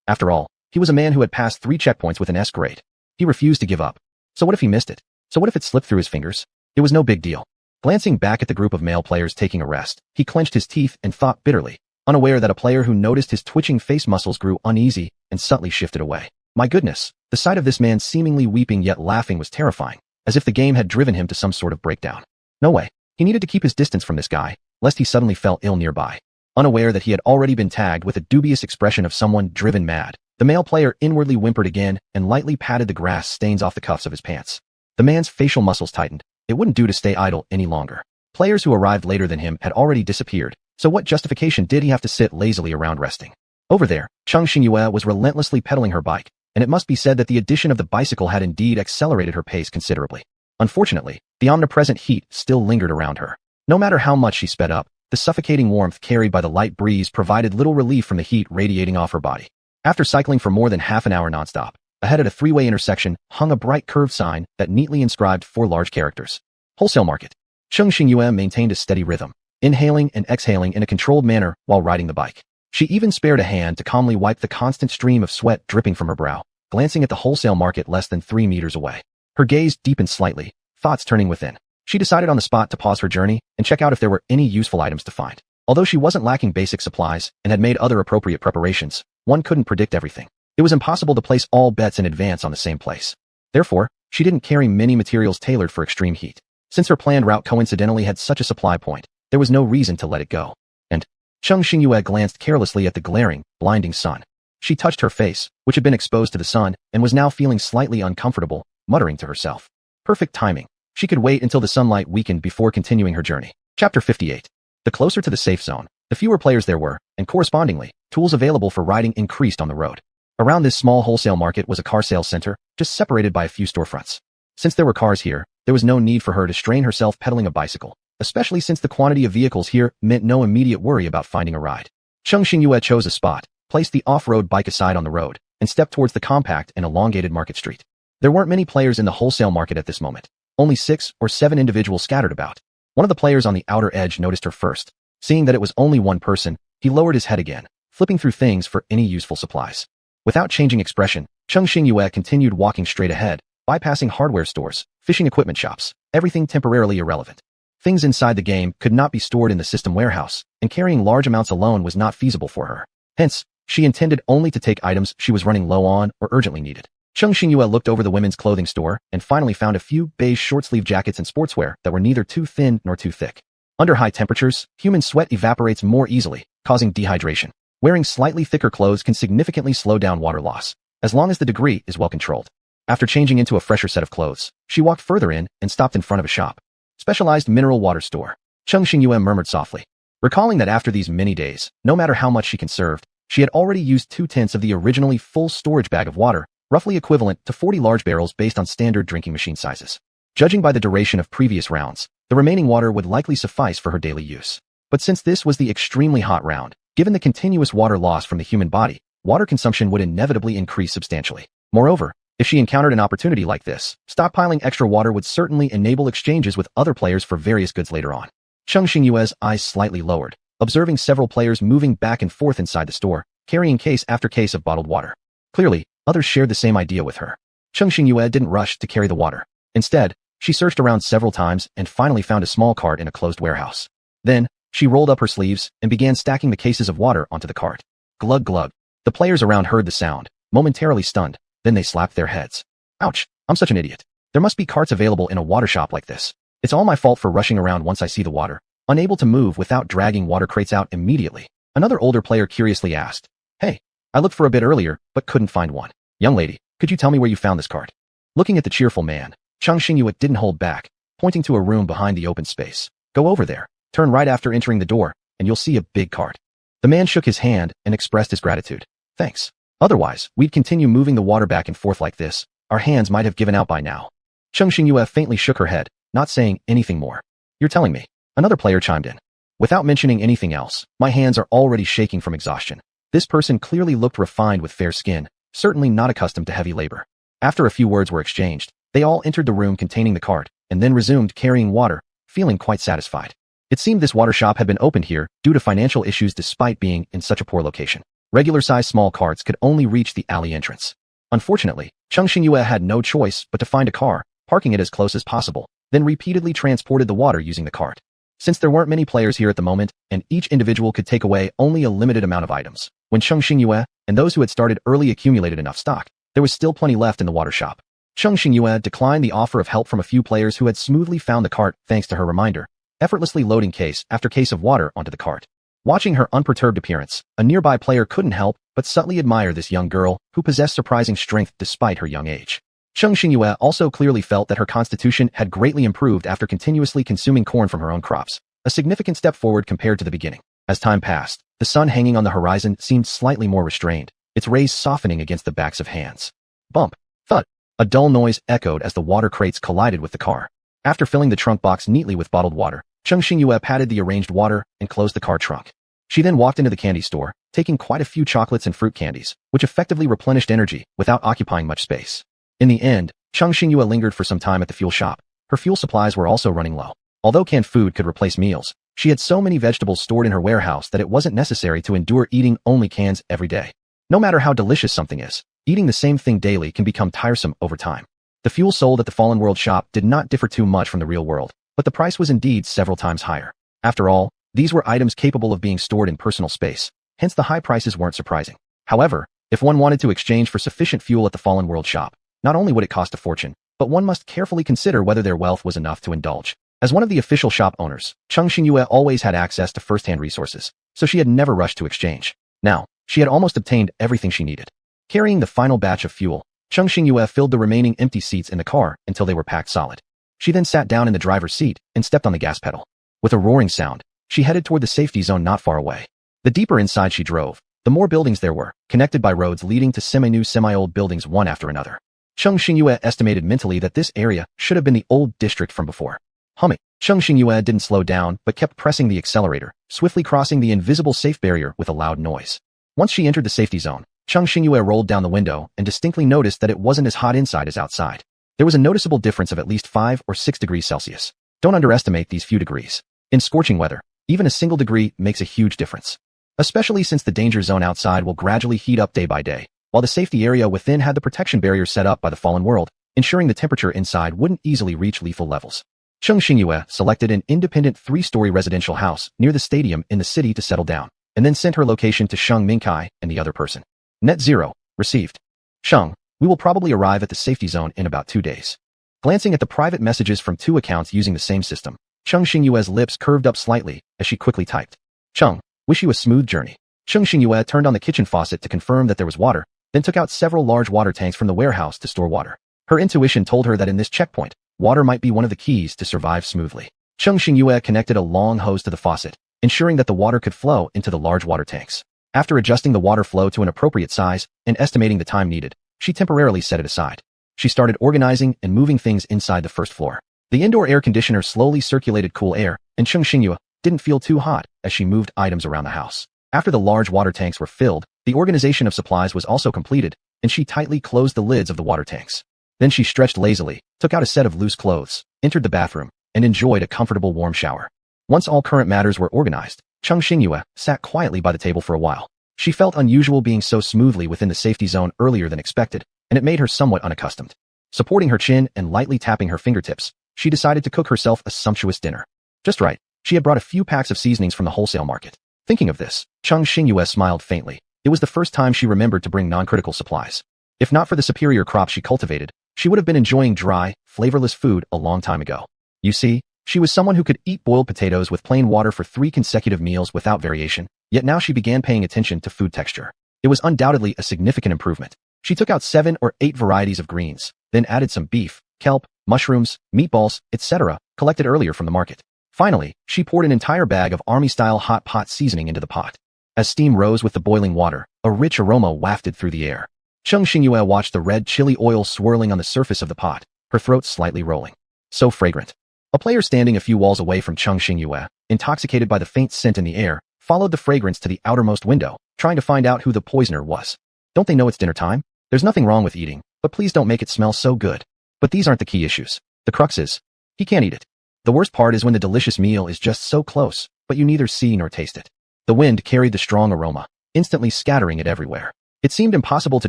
After all, he was a man who had passed 3 checkpoints with an S grade. He refused to give up. So what if he missed it? So what if it slipped through his fingers? It was no big deal. Glancing back at the group of male players taking a rest, he clenched his teeth and thought bitterly, unaware that a player who noticed his twitching face muscles grew uneasy and subtly shifted away. My goodness, the sight of this man seemingly weeping yet laughing was terrifying, as if the game had driven him to some sort of breakdown. No way. He needed to keep his distance from this guy, lest he suddenly fell ill nearby. Unaware that he had already been tagged with a dubious expression of someone driven mad, the male player inwardly whimpered again and lightly patted the grass stains off the cuffs of his pants. The man's facial muscles tightened. It wouldn't do to stay idle any longer. Players who arrived later than him had already disappeared, so what justification did he have to sit lazily around resting? Over there, Cheng Xingyue was relentlessly pedaling her bike, and it must be said that the addition of the bicycle had indeed accelerated her pace considerably. Unfortunately, the omnipresent heat still lingered around her. No matter how much she sped up, the suffocating warmth carried by the light breeze provided little relief from the heat radiating off her body. After cycling for more than half an hour nonstop, ahead at a 3-way intersection hung a bright curved sign that neatly inscribed 4 large characters. Wholesale Market. Cheng Xingyue maintained a steady rhythm, inhaling and exhaling in a controlled manner while riding the bike. She even spared a hand to calmly wipe the constant stream of sweat dripping from her brow, glancing at the wholesale market less than 3 meters away. Her gaze deepened slightly, thoughts turning within. She decided on the spot to pause her journey and check out if there were any useful items to find. Although she wasn't lacking basic supplies and had made other appropriate preparations, one couldn't predict everything. It was impossible to place all bets in advance on the same place. Therefore, she didn't carry many materials tailored for extreme heat. Since her planned route coincidentally had such a supply point, there was no reason to let it go. And Cheng Xingyue glanced carelessly at the glaring, blinding sun. She touched her face, which had been exposed to the sun, and was now feeling slightly uncomfortable, muttering to herself. Perfect timing. She could wait until the sunlight weakened before continuing her journey. Chapter 58. The closer to the safe zone, the fewer players there were, and correspondingly, tools available for riding increased on the road. Around this small wholesale market was a car sales center, just separated by a few storefronts. Since there were cars here, there was no need for her to strain herself pedaling a bicycle, especially since the quantity of vehicles here meant no immediate worry about finding a ride. Cheng Xingyue chose a spot, placed the off-road bike aside on the road, and stepped towards the compact and elongated market street. There weren't many players in the wholesale market at this moment. Only 6 or 7 individuals scattered about. One of the players on the outer edge noticed her first. Seeing that it was only one person, he lowered his head again, flipping through things for any useful supplies. Without changing expression, Cheng Xingyue continued walking straight ahead, bypassing hardware stores, fishing equipment shops, everything temporarily irrelevant. Things inside the game could not be stored in the system warehouse, and carrying large amounts alone was not feasible for her. Hence, she intended only to take items she was running low on or urgently needed. Cheng Xingyue looked over the women's clothing store and finally found a few beige short-sleeve jackets and sportswear that were neither too thin nor too thick. Under high temperatures, human sweat evaporates more easily, causing dehydration. Wearing slightly thicker clothes can significantly slow down water loss, as long as the degree is well controlled. After changing into a fresher set of clothes, she walked further in and stopped in front of a shop. Specialized mineral water store. Cheng Xingyue murmured softly, recalling that after these many days, no matter how much she conserved, she had already used 2/10 of the originally full storage bag of water, roughly equivalent to 40 large barrels based on standard drinking machine sizes. Judging by the duration of previous rounds, the remaining water would likely suffice for her daily use. But since this was the extremely hot round, given the continuous water loss from the human body, water consumption would inevitably increase substantially. Moreover, if she encountered an opportunity like this, stockpiling extra water would certainly enable exchanges with other players for various goods later on. Cheng Xingyue's eyes slightly lowered, observing several players moving back and forth inside the store, carrying case after case of bottled water. Clearly, others shared the same idea with her. Cheng Xingyue didn't rush to carry the water. Instead, she searched around several times and finally found a small cart in a closed warehouse. Then, she rolled up her sleeves and began stacking the cases of water onto the cart. Glug glug. The players around heard the sound, momentarily stunned, then they slapped their heads. Ouch, I'm such an idiot. There must be carts available in a water shop like this. It's all my fault for rushing around once I see the water, unable to move without dragging water crates out immediately. Another older player curiously asked, "Hey, I looked for a bit earlier, but couldn't find one. Young lady, could you tell me where you found this cart?" Looking at the cheerful man, Cheng Xingyue didn't hold back, pointing to a room behind the open space. "Go over there, turn right after entering the door, and you'll see a big cart." The man shook his hand and expressed his gratitude. "Thanks. Otherwise, we'd continue moving the water back and forth like this. Our hands might have given out by now." Cheng Xingyue faintly shook her head, not saying anything more. "You're telling me?" Another player chimed in. "Without mentioning anything else, my hands are already shaking from exhaustion." This person clearly looked refined with fair skin, certainly not accustomed to heavy labor. After a few words were exchanged, they all entered the room containing the cart, and then resumed carrying water, feeling quite satisfied. It seemed this water shop had been opened here due to financial issues despite being in such a poor location. Regular-sized small carts could only reach the alley entrance. Unfortunately, Cheng Xingyue had no choice but to find a car, parking it as close as possible, then repeatedly transported the water using the cart. Since there weren't many players here at the moment, and each individual could take away only a limited amount of items, when Cheng Xingyue and those who had started early accumulated enough stock, there was still plenty left in the water shop. Cheng Xingyue declined the offer of help from a few players who had smoothly found the cart thanks to her reminder, effortlessly loading case after case of water onto the cart. Watching her unperturbed appearance, a nearby player couldn't help but subtly admire this young girl who possessed surprising strength despite her young age. Cheng Xingyue also clearly felt that her constitution had greatly improved after continuously consuming corn from her own crops, a significant step forward compared to the beginning. As time passed, the sun hanging on the horizon seemed slightly more restrained, its rays softening against the backs of hands. Bump, thud. A dull noise echoed as the water crates collided with the car. After filling the trunk box neatly with bottled water, Cheng Xingyue patted the arranged water and closed the car trunk. She then walked into the candy store, taking quite a few chocolates and fruit candies, which effectively replenished energy without occupying much space. In the end, Cheng Xingyue lingered for some time at the fuel shop. Her fuel supplies were also running low. Although canned food could replace meals, she had so many vegetables stored in her warehouse that it wasn't necessary to endure eating only cans every day. No matter how delicious something is, eating the same thing daily can become tiresome over time. The fuel sold at the Fallen World shop did not differ too much from the real world, but the price was indeed several times higher. After all, these were items capable of being stored in personal space, hence the high prices weren't surprising. However, if one wanted to exchange for sufficient fuel at the Fallen World shop, not only would it cost a fortune, but one must carefully consider whether their wealth was enough to indulge. As one of the official shop owners, Cheng Xingyue always had access to first-hand resources, so she had never rushed to exchange. Now, she had almost obtained everything she needed. Carrying the final batch of fuel, Cheng Xingyue filled the remaining empty seats in the car until they were packed solid. She then sat down in the driver's seat and stepped on the gas pedal. With a roaring sound, she headed toward the safety zone not far away. The deeper inside she drove, the more buildings there were, connected by roads leading to semi-new semi-old buildings one after another. Cheng Xingyue estimated mentally that this area should have been the old district from before. Humming, Cheng Xingyue didn't slow down but kept pressing the accelerator, swiftly crossing the invisible safe barrier with a loud noise. Once she entered the safety zone, Cheng Xingyue rolled down the window and distinctly noticed that it wasn't as hot inside as outside. There was a noticeable difference of at least 5 or 6 degrees Celsius. Don't underestimate these few degrees. In scorching weather, even a single degree makes a huge difference. Especially since the danger zone outside will gradually heat up day by day, while the safety area within had the protection barrier set up by the Fallen World, ensuring the temperature inside wouldn't easily reach lethal levels. Cheng Xingyue selected an independent 3-story residential house near the stadium in the city to settle down, and then sent her location to Sheng Mingkai and the other person. Net 0, received. Sheng, we will probably arrive at the safety zone in about 2 days. Glancing at the private messages from 2 accounts using the same system, Cheng Xingyue's lips curved up slightly as she quickly typed. Cheng, wish you a smooth journey. Cheng Xingyue turned on the kitchen faucet to confirm that there was water, then took out several large water tanks from the warehouse to store water. Her intuition told her that in this checkpoint, water might be one of the keys to survive smoothly. Cheng Xingyue connected a long hose to the faucet, ensuring that the water could flow into the large water tanks. After adjusting the water flow to an appropriate size and estimating the time needed, she temporarily set it aside. She started organizing and moving things inside the first floor. The indoor air conditioner slowly circulated cool air, and Cheng Xingyue didn't feel too hot as she moved items around the house. After the large water tanks were filled, the organization of supplies was also completed, and she tightly closed the lids of the water tanks. Then she stretched lazily, took out a set of loose clothes, entered the bathroom, and enjoyed a comfortable warm shower. Once all current matters were organized, Cheng Xingyue sat quietly by the table for a while. She felt unusual being so smoothly within the safety zone earlier than expected, and it made her somewhat unaccustomed. Supporting her chin and lightly tapping her fingertips, she decided to cook herself a sumptuous dinner. Just right, she had brought a few packs of seasonings from the wholesale market. Thinking of this, Cheng Xingyue smiled faintly. It was the first time she remembered to bring non-critical supplies. If not for the superior crop she cultivated, she would have been enjoying dry, flavorless food a long time ago. You see, she was someone who could eat boiled potatoes with plain water for 3 consecutive meals without variation, yet now she began paying attention to food texture. It was undoubtedly a significant improvement. She took out 7 or 8 varieties of greens, then added some beef, kelp, mushrooms, meatballs, etc., collected earlier from the market. Finally, she poured an entire bag of army-style hot pot seasoning into the pot. As steam rose with the boiling water, a rich aroma wafted through the air. Cheng Xingyue watched the red chili oil swirling on the surface of the pot, her throat slightly rolling. So fragrant. A player standing a few walls away from Cheng Xingyue, intoxicated by the faint scent in the air, followed the fragrance to the outermost window, trying to find out who the poisoner was. Don't they know it's dinner time? There's nothing wrong with eating, but please don't make it smell so good. But these aren't the key issues. The crux is, he can't eat it. The worst part is when the delicious meal is just so close, but you neither see nor taste it. The wind carried the strong aroma, instantly scattering it everywhere. It seemed impossible to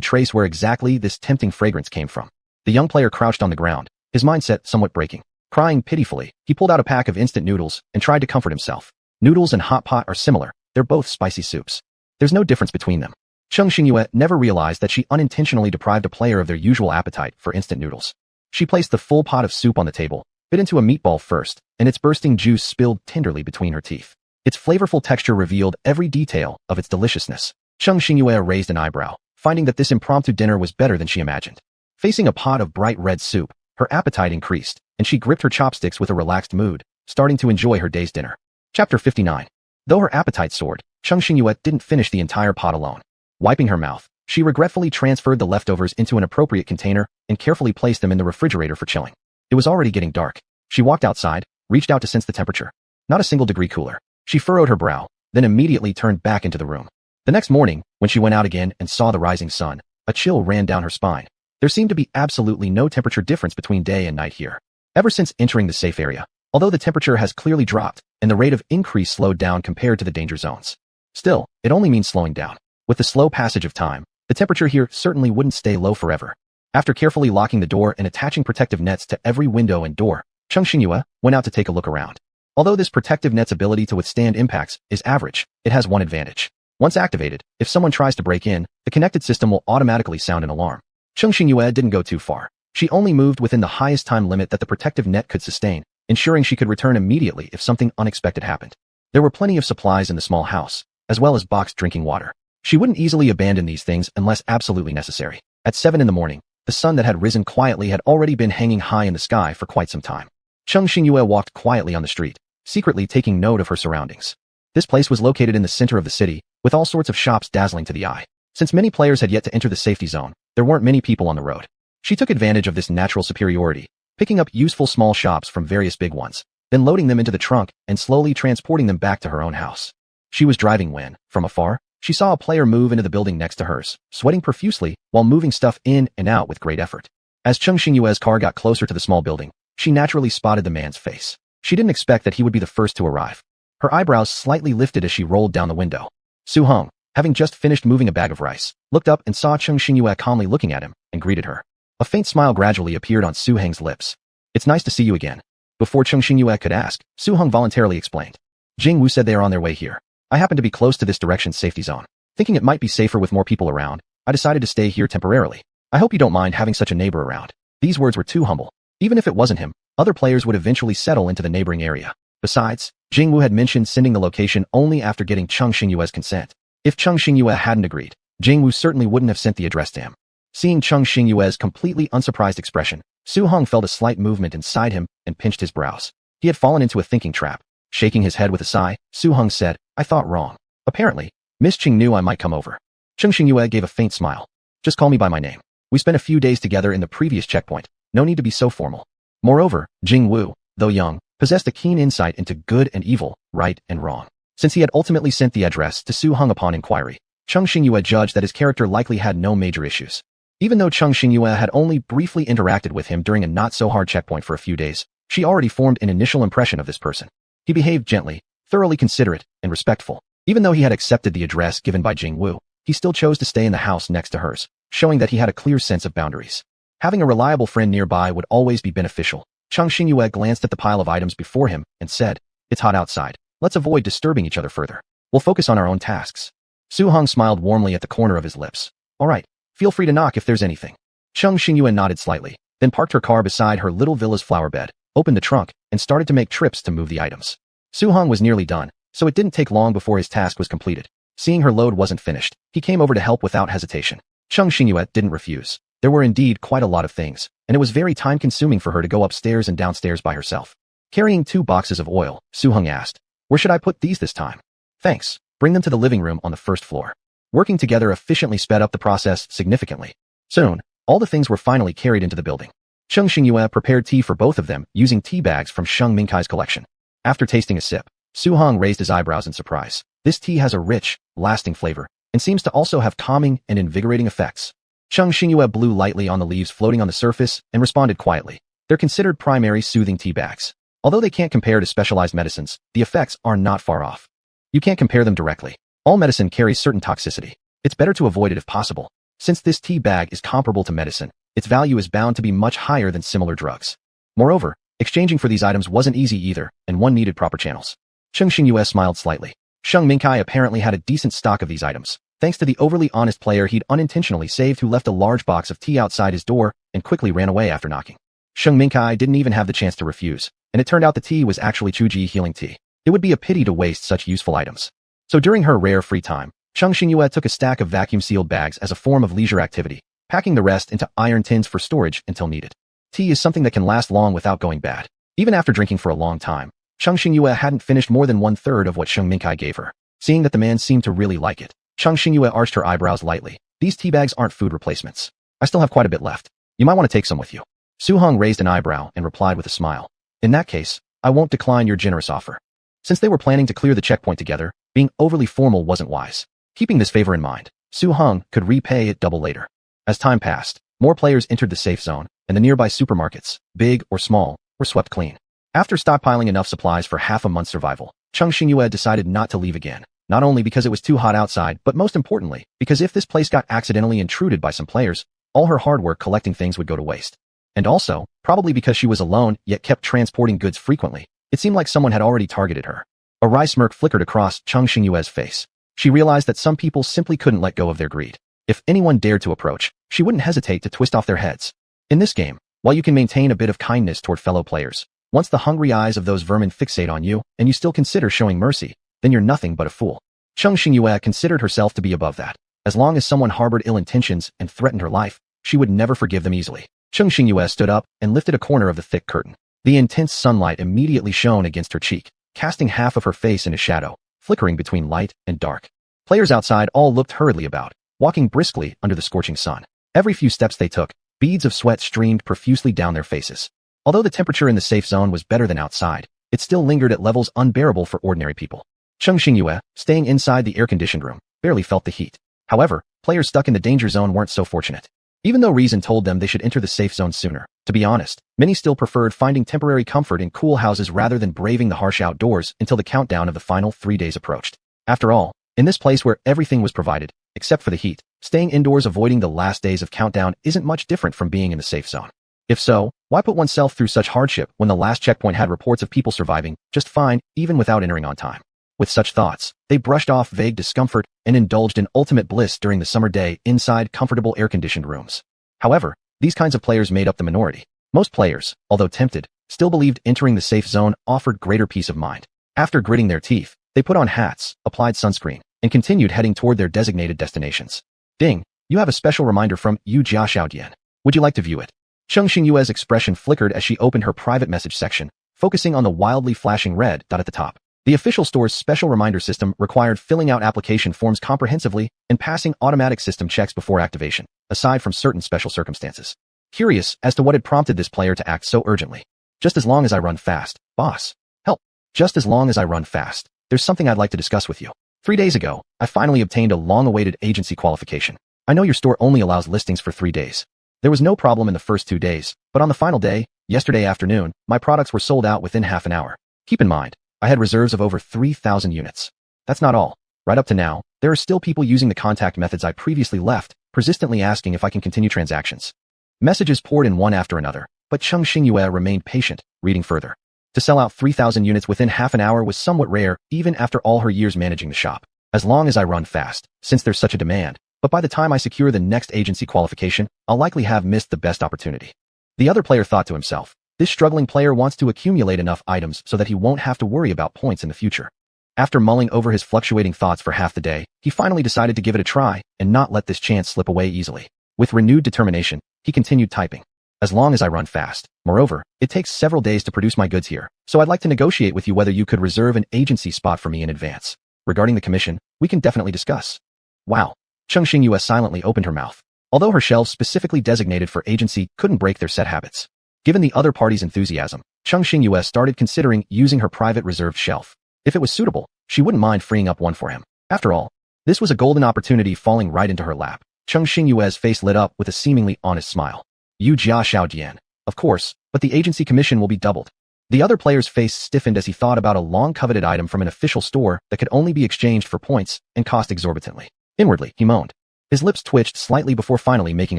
trace where exactly this tempting fragrance came from. The young player crouched on the ground, his mindset somewhat breaking. Crying pitifully, he pulled out a pack of instant noodles and tried to comfort himself. Noodles and hot pot are similar, they're both spicy soups. There's no difference between them. Cheng Xingyue never realized that she unintentionally deprived a player of their usual appetite for instant noodles. She placed the full pot of soup on the table, bit into a meatball first, and its bursting juice spilled tenderly between her teeth. Its flavorful texture revealed every detail of its deliciousness. Cheng Xingyue raised an eyebrow, finding that this impromptu dinner was better than she imagined. Facing a pot of bright red soup, her appetite increased, and she gripped her chopsticks with a relaxed mood, starting to enjoy her day's dinner. Chapter 59. Though her appetite soared, Cheng Xingyue didn't finish the entire pot alone. Wiping her mouth, she regretfully transferred the leftovers into an appropriate container and carefully placed them in the refrigerator for chilling. It was already getting dark. She walked outside, reached out to sense the temperature. Not a single degree cooler. She furrowed her brow, then immediately turned back into the room. The next morning, when she went out again and saw the rising sun, a chill ran down her spine. There seemed to be absolutely no temperature difference between day and night here. Ever since entering the safe area, although the temperature has clearly dropped and the rate of increase slowed down compared to the danger zones. Still, it only means slowing down. With the slow passage of time, the temperature here certainly wouldn't stay low forever. After carefully locking the door and attaching protective nets to every window and door, Cheng Xingyue went out to take a look around. Although this protective net's ability to withstand impacts is average, it has one advantage. Once activated, if someone tries to break in, the connected system will automatically sound an alarm. Cheng Xingyue didn't go too far. She only moved within the highest time limit that the protective net could sustain, ensuring she could return immediately if something unexpected happened. There were plenty of supplies in the small house, as well as boxed drinking water. She wouldn't easily abandon these things unless absolutely necessary. At 7 in the morning, the sun that had risen quietly had already been hanging high in the sky for quite some time. Cheng Xingyue walked quietly on the street, secretly taking note of her surroundings. This place was located in the center of the city, with all sorts of shops dazzling to the eye. Since many players had yet to enter the safety zone, there weren't many people on the road. She took advantage of this natural superiority, picking up useful small shops from various big ones, then loading them into the trunk and slowly transporting them back to her own house. She was driving when, from afar, she saw a player move into the building next to hers, sweating profusely while moving stuff in and out with great effort. As Cheng Xingyue's car got closer to the small building, she naturally spotted the man's face. She didn't expect that he would be the first to arrive. Her eyebrows slightly lifted as she rolled down the window. Su Heng, having just finished moving a bag of rice, looked up and saw Cheng Xingyue calmly looking at him and greeted her. A faint smile gradually appeared on Su Heng's lips. It's nice to see you again. Before Cheng Xingyue could ask, Su Heng voluntarily explained. Jing Wu said they are on their way here. I happen to be close to this direction's safety zone. Thinking it might be safer with more people around, I decided to stay here temporarily. I hope you don't mind having such a neighbor around. These words were too humble. Even if it wasn't him, other players would eventually settle into the neighboring area. Besides, Jing Wu had mentioned sending the location only after getting Cheng Xingyue's consent. If Cheng Xingyue hadn't agreed, Jing Wu certainly wouldn't have sent the address to him. Seeing Chung Xingyue's completely unsurprised expression, Su Hong felt a slight movement inside him and pinched his brows. He had fallen into a thinking trap. Shaking his head with a sigh, Su Hong said, I thought wrong. Apparently, Miss Qing knew I might come over. Chung Xingyue gave a faint smile. Just call me by my name. We spent a few days together in the previous checkpoint. No need to be so formal. Moreover, Jing Wu, though young, possessed a keen insight into good and evil, right and wrong. Since he had ultimately sent the address to Su Hong upon inquiry, Chung Xingyue judged that his character likely had no major issues. Even though Chung Xingyue had only briefly interacted with him during a not-so-hard checkpoint for a few days, she already formed an initial impression of this person. He behaved gently, thoroughly considerate, and respectful. Even though he had accepted the address given by Jing Wu, he still chose to stay in the house next to hers, showing that he had a clear sense of boundaries. Having a reliable friend nearby would always be beneficial. Chung Xingyue glanced at the pile of items before him and said, It's hot outside. Let's avoid disturbing each other further. We'll focus on our own tasks. Su Hong smiled warmly at the corner of his lips. All right, feel free to knock if there's anything. Chung Xingyue nodded slightly, then parked her car beside her little villa's flower bed, opened the trunk, and started to make trips to move the items. Su Hong was nearly done, so it didn't take long before his task was completed. Seeing her load wasn't finished, he came over to help without hesitation. Chung Xingyue didn't refuse. There were indeed quite a lot of things, and it was very time-consuming for her to go upstairs and downstairs by herself. Carrying 2 boxes of oil, Su Hong asked, Where should I put these this time? Thanks. Bring them to the living room on the first floor. Working together efficiently sped up the process significantly. Soon, all the things were finally carried into the building. Chung Xingyue prepared tea for both of them using tea bags from Sheng Mingkai's collection. After tasting a sip, Su Hong raised his eyebrows in surprise. This tea has a rich, lasting flavor, and seems to also have calming and invigorating effects. Chung Xingyue blew lightly on the leaves floating on the surface and responded quietly. They're considered primary soothing tea bags. Although they can't compare to specialized medicines, the effects are not far off. You can't compare them directly. All medicine carries certain toxicity. It's better to avoid it if possible. Since this tea bag is comparable to medicine, its value is bound to be much higher than similar drugs. Moreover, exchanging for these items wasn't easy either, and one needed proper channels. Chung Xingyue smiled slightly. Sheng Mingkai apparently had a decent stock of these items, thanks to the overly honest player he'd unintentionally saved who left a large box of tea outside his door and quickly ran away after knocking. Sheng Mingkai didn't even have the chance to refuse, and it turned out the tea was actually Chuji healing tea. It would be a pity to waste such useful items. So during her rare free time, Chung Xingyue took a stack of vacuum-sealed bags as a form of leisure activity, packing the rest into iron tins for storage until needed. Tea is something that can last long without going bad. Even after drinking for a long time, Chung Xingyue hadn't finished more than 1/3 of what Sheng Mingkai gave her. Seeing that the man seemed to really like it, Chung Xingyue arched her eyebrows lightly. These tea bags aren't food replacements. I still have quite a bit left. You might want to take some with you. Su Hong raised an eyebrow and replied with a smile. In that case, I won't decline your generous offer. Since they were planning to clear the checkpoint together, being overly formal wasn't wise. Keeping this favor in mind, Su Hong could repay it double later. As time passed, more players entered the safe zone, and the nearby supermarkets, big or small, were swept clean. After stockpiling enough supplies for half a month's survival, Chung Xingyue decided not to leave again. Not only because it was too hot outside, but most importantly, because if this place got accidentally intruded by some players, all her hard work collecting things would go to waste. And also, probably because she was alone yet kept transporting goods frequently, it seemed like someone had already targeted her. A wry smirk flickered across Chung Xingyue's face. She realized that some people simply couldn't let go of their greed. If anyone dared to approach, she wouldn't hesitate to twist off their heads. In this game, while you can maintain a bit of kindness toward fellow players, once the hungry eyes of those vermin fixate on you and you still consider showing mercy, then you're nothing but a fool. Chung Xingyue considered herself to be above that. As long as someone harbored ill intentions and threatened her life, she would never forgive them easily. Chung Xingyue stood up and lifted a corner of the thick curtain. The intense sunlight immediately shone against her cheek, casting half of her face into shadow, flickering between light and dark. Players outside all looked hurriedly about, walking briskly under the scorching sun. Every few steps they took, beads of sweat streamed profusely down their faces. Although the temperature in the safe zone was better than outside, it still lingered at levels unbearable for ordinary people. Chung Xingyue, staying inside the air-conditioned room, barely felt the heat. However, players stuck in the danger zone weren't so fortunate. Even though reason told them they should enter the safe zone sooner, to be honest, many still preferred finding temporary comfort in cool houses rather than braving the harsh outdoors until the countdown of the final 3 days approached. After all, in this place where everything was provided, except for the heat, staying indoors avoiding the last days of countdown isn't much different from being in the safe zone. If so, why put oneself through such hardship when the last checkpoint had reports of people surviving just fine even without entering on time? With such thoughts, they brushed off vague discomfort and indulged in ultimate bliss during the summer day inside comfortable air-conditioned rooms. However, these kinds of players made up the minority. Most players, although tempted, still believed entering the safe zone offered greater peace of mind. After gritting their teeth, they put on hats, applied sunscreen, and continued heading toward their designated destinations. Ding! You have a special reminder from Yu Jia Xiaodian. Would you like to view it? Cheng Xingyue's expression flickered as she opened her private message section, focusing on the wildly flashing red dot at the top. The official store's special reminder system required filling out application forms comprehensively and passing automatic system checks before activation, aside from certain special circumstances. Curious as to what had prompted this player to act so urgently. Just as long as I run fast, boss. Help. Just as long as I run fast. There's something I'd like to discuss with you. 3 days ago, I finally obtained a long-awaited agency qualification. I know your store only allows listings for 3 days. There was no problem in the first 2 days, but on the final day, yesterday afternoon, my products were sold out within half an hour. Keep in mind, I had reserves of over 3,000 units. That's not all. Right up to now, there are still people using the contact methods I previously left, persistently asking if I can continue transactions. Messages poured in one after another, but Cheng Xingyue remained patient, reading further. To sell out 3,000 units within half an hour was somewhat rare, even after all her years managing the shop. As long as I run fast, since there's such a demand, but by the time I secure the next agency qualification, I'll likely have missed the best opportunity. The other player thought to himself, this struggling player wants to accumulate enough items so that he won't have to worry about points in the future. After mulling over his fluctuating thoughts for half the day, he finally decided to give it a try and not let this chance slip away easily. With renewed determination, he continued typing. As long as I run fast. Moreover, it takes several days to produce my goods here, so I'd like to negotiate with you whether you could reserve an agency spot for me in advance. Regarding the commission, we can definitely discuss. Wow. Cheng Xingyue silently opened her mouth. Although her shelves specifically designated for agency couldn't break their set habits. Given the other party's enthusiasm, Cheng Xingyue started considering using her private reserved shelf. If it was suitable, she wouldn't mind freeing up one for him. After all, this was a golden opportunity falling right into her lap. Cheng Xingyue's face lit up with a seemingly honest smile. Yu Jia Xiaodian. Of course, but the agency commission will be doubled. The other player's face stiffened as he thought about a long-coveted item from an official store that could only be exchanged for points and cost exorbitantly. Inwardly, he moaned. His lips twitched slightly before finally making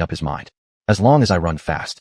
up his mind. As long as I run fast.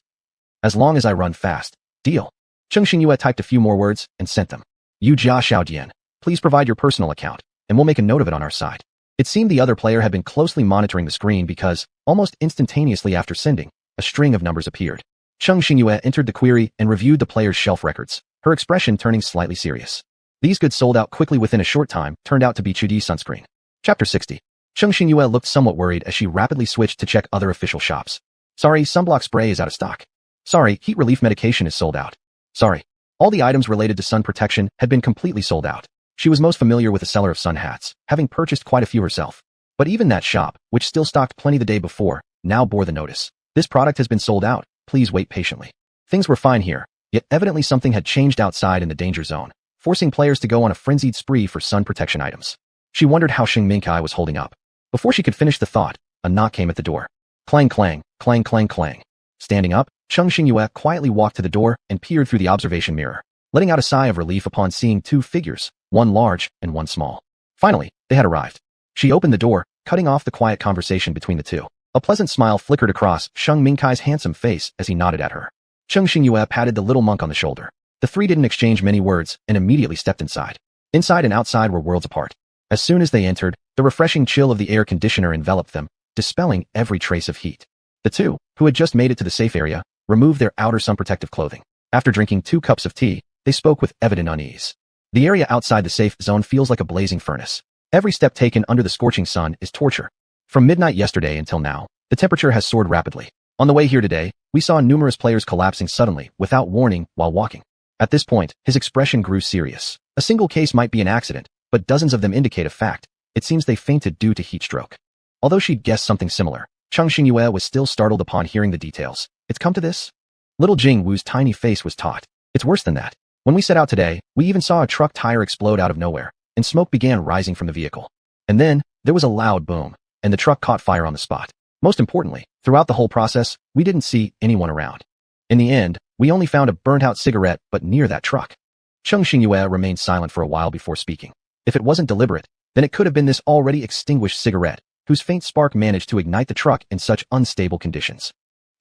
As long as I run fast. Deal. Cheng Xingyue typed a few more words and sent them. Yu Jia Xiaodian, please provide your personal account, and we'll make a note of it on our side. It seemed the other player had been closely monitoring the screen because, almost instantaneously after sending, a string of numbers appeared. Cheng Xingyue entered the query and reviewed the player's shelf records, her expression turning slightly serious. These goods sold out quickly within a short time, turned out to be Chudi sunscreen. Chapter 60. Cheng Xingyue looked somewhat worried as she rapidly switched to check other official shops. Sorry, sunblock spray is out of stock. Sorry, heat relief medication is sold out. Sorry. All the items related to sun protection had been completely sold out. She was most familiar with the seller of sun hats, having purchased quite a few herself. But even that shop, which still stocked plenty the day before, now bore the notice. This product has been sold out, please wait patiently. Things were fine here, yet evidently something had changed outside in the danger zone, forcing players to go on a frenzied spree for sun protection items. She wondered how Xing Mingkai was holding up. Before she could finish the thought, a knock came at the door. Clang clang, clang clang clang. Standing up, Cheng Xingyue quietly walked to the door and peered through the observation mirror, letting out a sigh of relief upon seeing two figures, one large and one small. Finally, they had arrived. She opened the door, cutting off the quiet conversation between the two. A pleasant smile flickered across Sheng Mingkai's handsome face as he nodded at her. Cheng Xingyue patted the little monk on the shoulder. The three didn't exchange many words and immediately stepped inside. Inside and outside were worlds apart. As soon as they entered, the refreshing chill of the air conditioner enveloped them, dispelling every trace of heat. The two, who had just made it to the safe area, removed their outer sun-protective clothing. After drinking 2 cups of tea, they spoke with evident unease. The area outside the safe zone feels like a blazing furnace. Every step taken under the scorching sun is torture. From midnight yesterday until now, the temperature has soared rapidly. On the way here today, we saw numerous players collapsing suddenly, without warning, while walking. At this point, his expression grew serious. A single case might be an accident, but dozens of them indicate a fact. It seems they fainted due to heat stroke. Although she'd guessed something similar, Cheng Xingyue was still startled upon hearing the details. It's come to this? Little Jing Wu's tiny face was taut. It's worse than that. When we set out today, we even saw a truck tire explode out of nowhere, and smoke began rising from the vehicle. And then, there was a loud boom, and the truck caught fire on the spot. Most importantly, throughout the whole process, we didn't see anyone around. In the end, we only found a burnt-out cigarette but near that truck. Cheng Xingyue remained silent for a while before speaking. If it wasn't deliberate, then it could have been this already extinguished cigarette, whose faint spark managed to ignite the truck in such unstable conditions.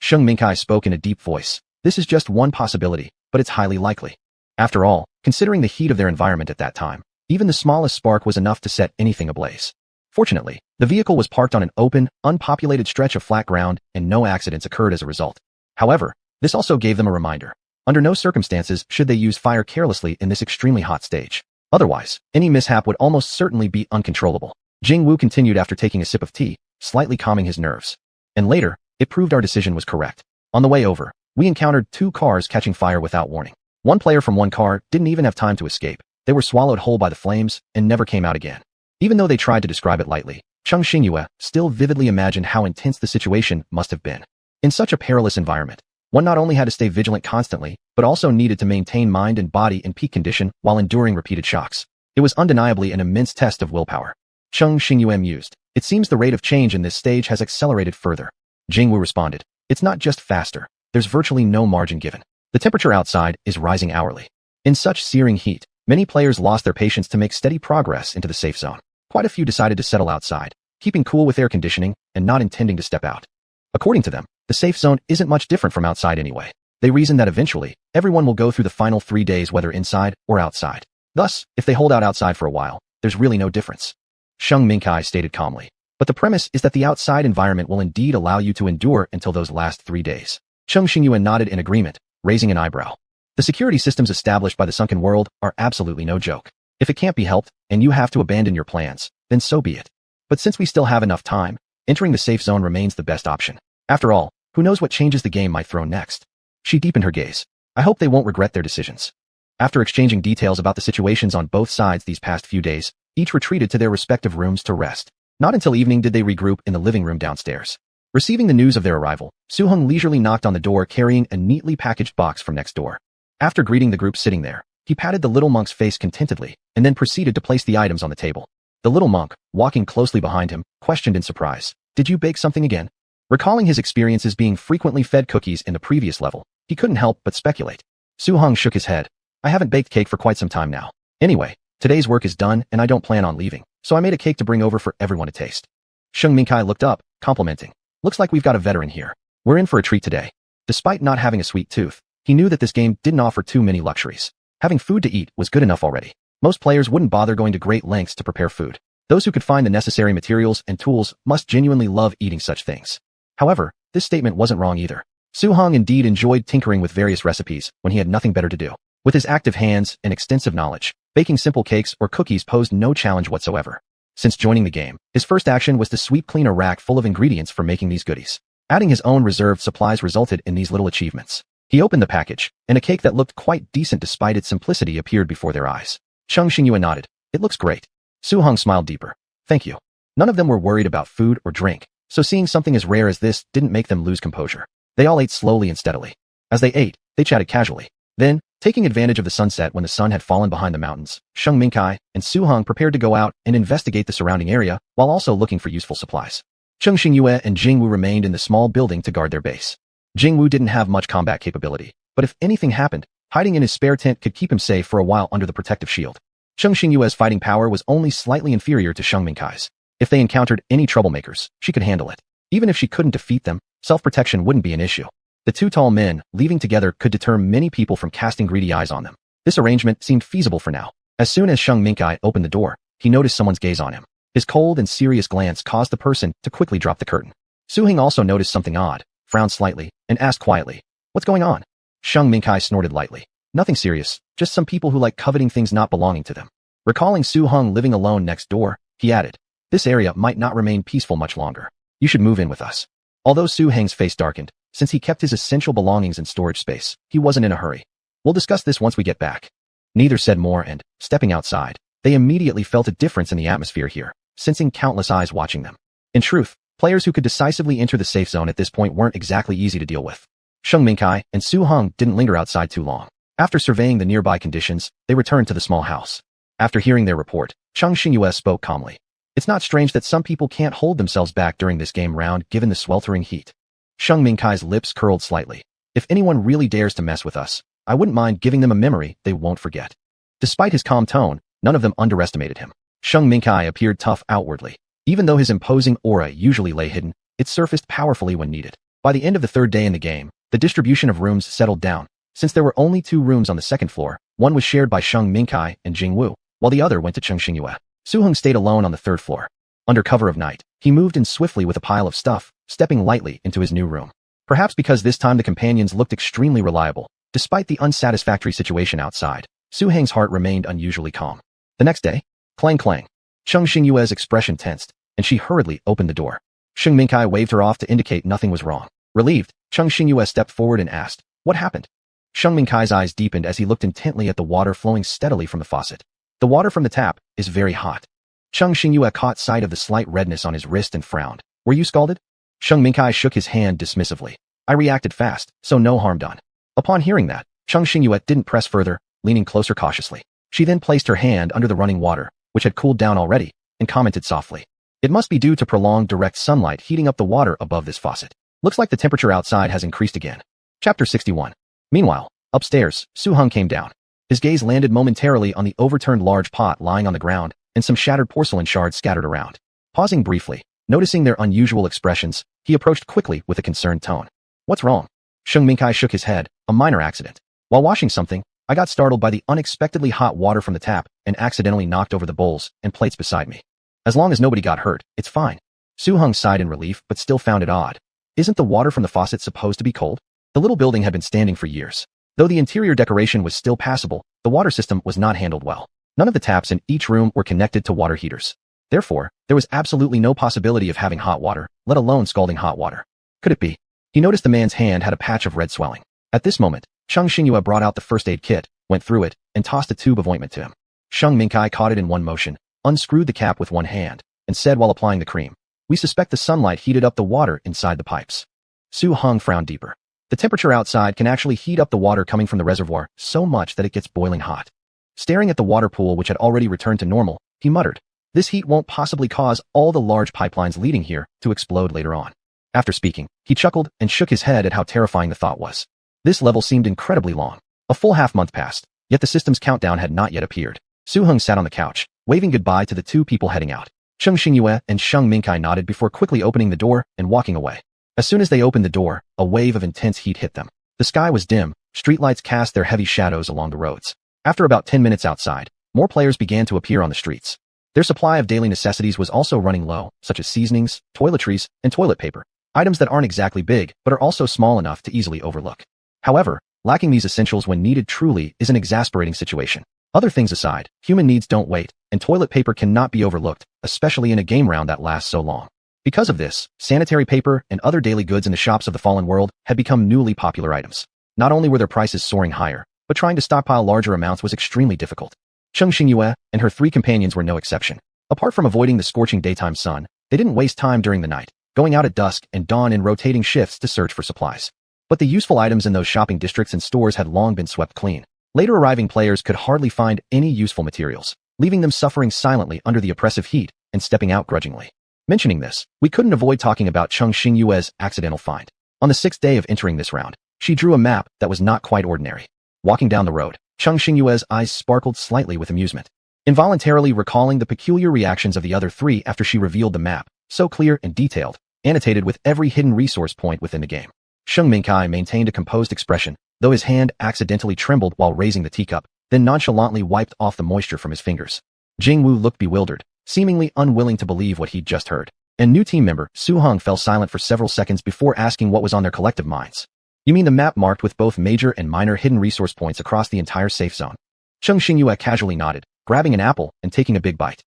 Sheng Mingkai spoke in a deep voice. This is just one possibility, but it's highly likely. After all, considering the heat of their environment at that time, even the smallest spark was enough to set anything ablaze. Fortunately, the vehicle was parked on an open, unpopulated stretch of flat ground, and no accidents occurred as a result. However, this also gave them a reminder. Under no circumstances should they use fire carelessly in this extremely hot stage. Otherwise, any mishap would almost certainly be uncontrollable. Jing Wu continued after taking a sip of tea, slightly calming his nerves. And later, it proved our decision was correct. On the way over, we encountered 2 cars catching fire without warning. One player from one car didn't even have time to escape. They were swallowed whole by the flames and never came out again. Even though they tried to describe it lightly, Chung Xingyue still vividly imagined how intense the situation must have been. In such a perilous environment, one not only had to stay vigilant constantly, but also needed to maintain mind and body in peak condition while enduring repeated shocks. It was undeniably an immense test of willpower. Chung Xingyue mused. It seems the rate of change in this stage has accelerated further. Jingwu responded. It's not just faster. There's virtually no margin given. The temperature outside is rising hourly. In such searing heat, many players lost their patience to make steady progress into the safe zone. Quite a few decided to settle outside, keeping cool with air conditioning and not intending to step out. According to them, the safe zone isn't much different from outside anyway. They reasoned that eventually, everyone will go through the final 3 days whether inside or outside. Thus, if they hold out outside for a while, there's really no difference. Sheng Mingkai stated calmly. But the premise is that the outside environment will indeed allow you to endure until those last 3 days. Chung Xingyue nodded in agreement, raising an eyebrow. The security systems established by the sunken world are absolutely no joke. If it can't be helped, and you have to abandon your plans, then so be it. But since we still have enough time, entering the safe zone remains the best option. After all, who knows what changes the game might throw next? She deepened her gaze. I hope they won't regret their decisions. After exchanging details about the situations on both sides these past few days, each retreated to their respective rooms to rest. Not until evening did they regroup in the living room downstairs. Receiving the news of their arrival, Su-hung leisurely knocked on the door carrying a neatly packaged box from next door. After greeting the group sitting there, he patted the little monk's face contentedly and then proceeded to place the items on the table. The little monk, walking closely behind him, questioned in surprise, "Did you bake something again?" Recalling his experiences being frequently fed cookies in the previous level, he couldn't help but speculate. Su-hung shook his head. "I haven't baked cake for quite some time now. Anyway, today's work is done and I don't plan on leaving, so I made a cake to bring over for everyone to taste." Sheng Mingkai looked up, complimenting. "Looks like we've got a veteran here. We're in for a treat today." Despite not having a sweet tooth, he knew that this game didn't offer too many luxuries. Having food to eat was good enough already. Most players wouldn't bother going to great lengths to prepare food. Those who could find the necessary materials and tools must genuinely love eating such things. However, this statement wasn't wrong either. Su-hung indeed enjoyed tinkering with various recipes when he had nothing better to do. With his active hands and extensive knowledge, baking simple cakes or cookies posed no challenge whatsoever. Since joining the game, his first action was to sweep clean a rack full of ingredients for making these goodies. Adding his own reserved supplies resulted in these little achievements. He opened the package, and a cake that looked quite decent despite its simplicity appeared before their eyes. Chung Xingyue nodded. "It looks great." Su-hung smiled deeper. "Thank you." None of them were worried about food or drink, so seeing something as rare as this didn't make them lose composure. They all ate slowly and steadily. As they ate, they chatted casually. Then, taking advantage of the sunset when the sun had fallen behind the mountains, Sheng Mingkai and Su-hung prepared to go out and investigate the surrounding area while also looking for useful supplies. Chung Xingyue and Jingwu remained in the small building to guard their base. Jingwu didn't have much combat capability, but if anything happened, hiding in his spare tent could keep him safe for a while under the protective shield. Chung Xingyue's fighting power was only slightly inferior to Sheng Mingkai's. If they encountered any troublemakers, she could handle it. Even if she couldn't defeat them, self-protection wouldn't be an issue. The two tall men, leaving together, could deter many people from casting greedy eyes on them. This arrangement seemed feasible for now. As soon as Sheng Mingkai opened the door, he noticed someone's gaze on him. His cold and serious glance caused the person to quickly drop the curtain. Su-hing also noticed something odd, frowned slightly, and asked quietly, "What's going on?" Sheng Mingkai snorted lightly. "Nothing serious, just some people who like coveting things not belonging to them." Recalling Su-hung living alone next door, he added, "This area might not remain peaceful much longer. You should move in with us." Although Su-heng's face darkened, since he kept his essential belongings in storage space, he wasn't in a hurry. "We'll discuss this once we get back." Neither said more and, stepping outside, they immediately felt a difference in the atmosphere here, sensing countless eyes watching them. In truth, players who could decisively enter the safe zone at this point weren't exactly easy to deal with. Sheng Mingkai and Su-hung didn't linger outside too long. After surveying the nearby conditions, they returned to the small house. After hearing their report, Chung Xingyue spoke calmly. "It's not strange that some people can't hold themselves back during this game round given the sweltering heat." Sheng Mingkai's lips curled slightly. "If anyone really dares to mess with us, I wouldn't mind giving them a memory they won't forget." Despite his calm tone, none of them underestimated him. Sheng Mingkai appeared tough outwardly. Even though his imposing aura usually lay hidden, it surfaced powerfully when needed. By the end of the third day in the game, the distribution of rooms settled down. Since there were only 2 rooms on the second floor, one was shared by Sheng Mingkai and Jingwu, while the other went to Chung Xingyue. Su-hung stayed alone on the third floor. Under cover of night, he moved in swiftly with a pile of stuff, stepping lightly into his new room. Perhaps because this time the companions looked extremely reliable, despite the unsatisfactory situation outside, Su-heng's heart remained unusually calm. The next day, clang clang. Chung Xingyue's expression tensed, and she hurriedly opened the door. Sheng Minkai waved her off to indicate nothing was wrong. Relieved, Cheng Xingyue stepped forward and asked, "What happened?" Sheng Minkai's eyes deepened as he looked intently at the water flowing steadily from the faucet. "The water from the tap is very hot." Cheng Xingyue caught sight of the slight redness on his wrist and frowned. "Were you scalded?" Sheng Minkai shook his hand dismissively. "I reacted fast, so no harm done." Upon hearing that, Cheng Xingyue didn't press further, leaning closer cautiously. She then placed her hand under the running water, which had cooled down already, and commented softly, "It must be due to prolonged direct sunlight heating up the water above this faucet. Looks like the temperature outside has increased again." Chapter 61. Meanwhile, upstairs, Su Heng came down. His gaze landed momentarily on the overturned large pot lying on the ground and some shattered porcelain shards scattered around. Pausing briefly, noticing their unusual expressions, he approached quickly with a concerned tone. "What's wrong?" Sheng Minkai shook his head. "A minor accident. While washing something, I got startled by the unexpectedly hot water from the tap and accidentally knocked over the bowls and plates beside me. As long as nobody got hurt, it's fine." Su Heng sighed in relief but still found it odd. Isn't the water from the faucet supposed to be cold? The little building had been standing for years. Though the interior decoration was still passable, the water system was not handled well. None of the taps in each room were connected to water heaters. Therefore, there was absolutely no possibility of having hot water, let alone scalding hot water. Could it be? He noticed the man's hand had a patch of red swelling. At this moment, Cheng Xingyue brought out the first aid kit, went through it, and tossed a tube of ointment to him. Sheng Minkai caught it in one motion, unscrewed the cap with one hand, and said while applying the cream, "We suspect the sunlight heated up the water inside the pipes." Su Heng frowned deeper. The temperature outside can actually heat up the water coming from the reservoir so much that it gets boiling hot. Staring at the water pool which had already returned to normal, he muttered, "This heat won't possibly cause all the large pipelines leading here to explode later on." After speaking, he chuckled and shook his head at how terrifying the thought was. This level seemed incredibly long. A full half-month passed, yet the system's countdown had not yet appeared. Su Heng sat on the couch, waving goodbye to the two people heading out. Cheng Xingyue and Sheng Minkai nodded before quickly opening the door and walking away. As soon as they opened the door, a wave of intense heat hit them. The sky was dim, streetlights cast their heavy shadows along the roads. After about 10 minutes outside, more players began to appear on the streets. Their supply of daily necessities was also running low, such as seasonings, toiletries, and toilet paper, items that aren't exactly big but are also small enough to easily overlook. However, lacking these essentials when needed truly is an exasperating situation. Other things aside, human needs don't wait, and toilet paper cannot be overlooked, especially in a game round that lasts so long. Because of this, sanitary paper and other daily goods in the shops of the fallen world had become newly popular items. Not only were their prices soaring higher, but trying to stockpile larger amounts was extremely difficult. Cheng Xingyue and her three companions were no exception. Apart from avoiding the scorching daytime sun, they didn't waste time during the night, going out at dusk and dawn in rotating shifts to search for supplies. But the useful items in those shopping districts and stores had long been swept clean. Later arriving players could hardly find any useful materials, leaving them suffering silently under the oppressive heat and stepping out grudgingly. Mentioning this, we couldn't avoid talking about Cheng Xingyue's accidental find. On the 6th day of entering this round, she drew a map that was not quite ordinary. Walking down the road, Cheng Xingyue's eyes sparkled slightly with amusement, involuntarily recalling the peculiar reactions of the other three after she revealed the map, so clear and detailed, annotated with every hidden resource point within the game. Sheng Minkai maintained a composed expression, though his hand accidentally trembled while raising the teacup, then nonchalantly wiped off the moisture from his fingers. Jingwu looked bewildered, seemingly unwilling to believe what he'd just heard. And new team member, Su Heng, fell silent for several seconds before asking what was on their collective minds. "You mean the map marked with both major and minor hidden resource points across the entire safe zone?" Cheng Xingyue casually nodded, grabbing an apple and taking a big bite.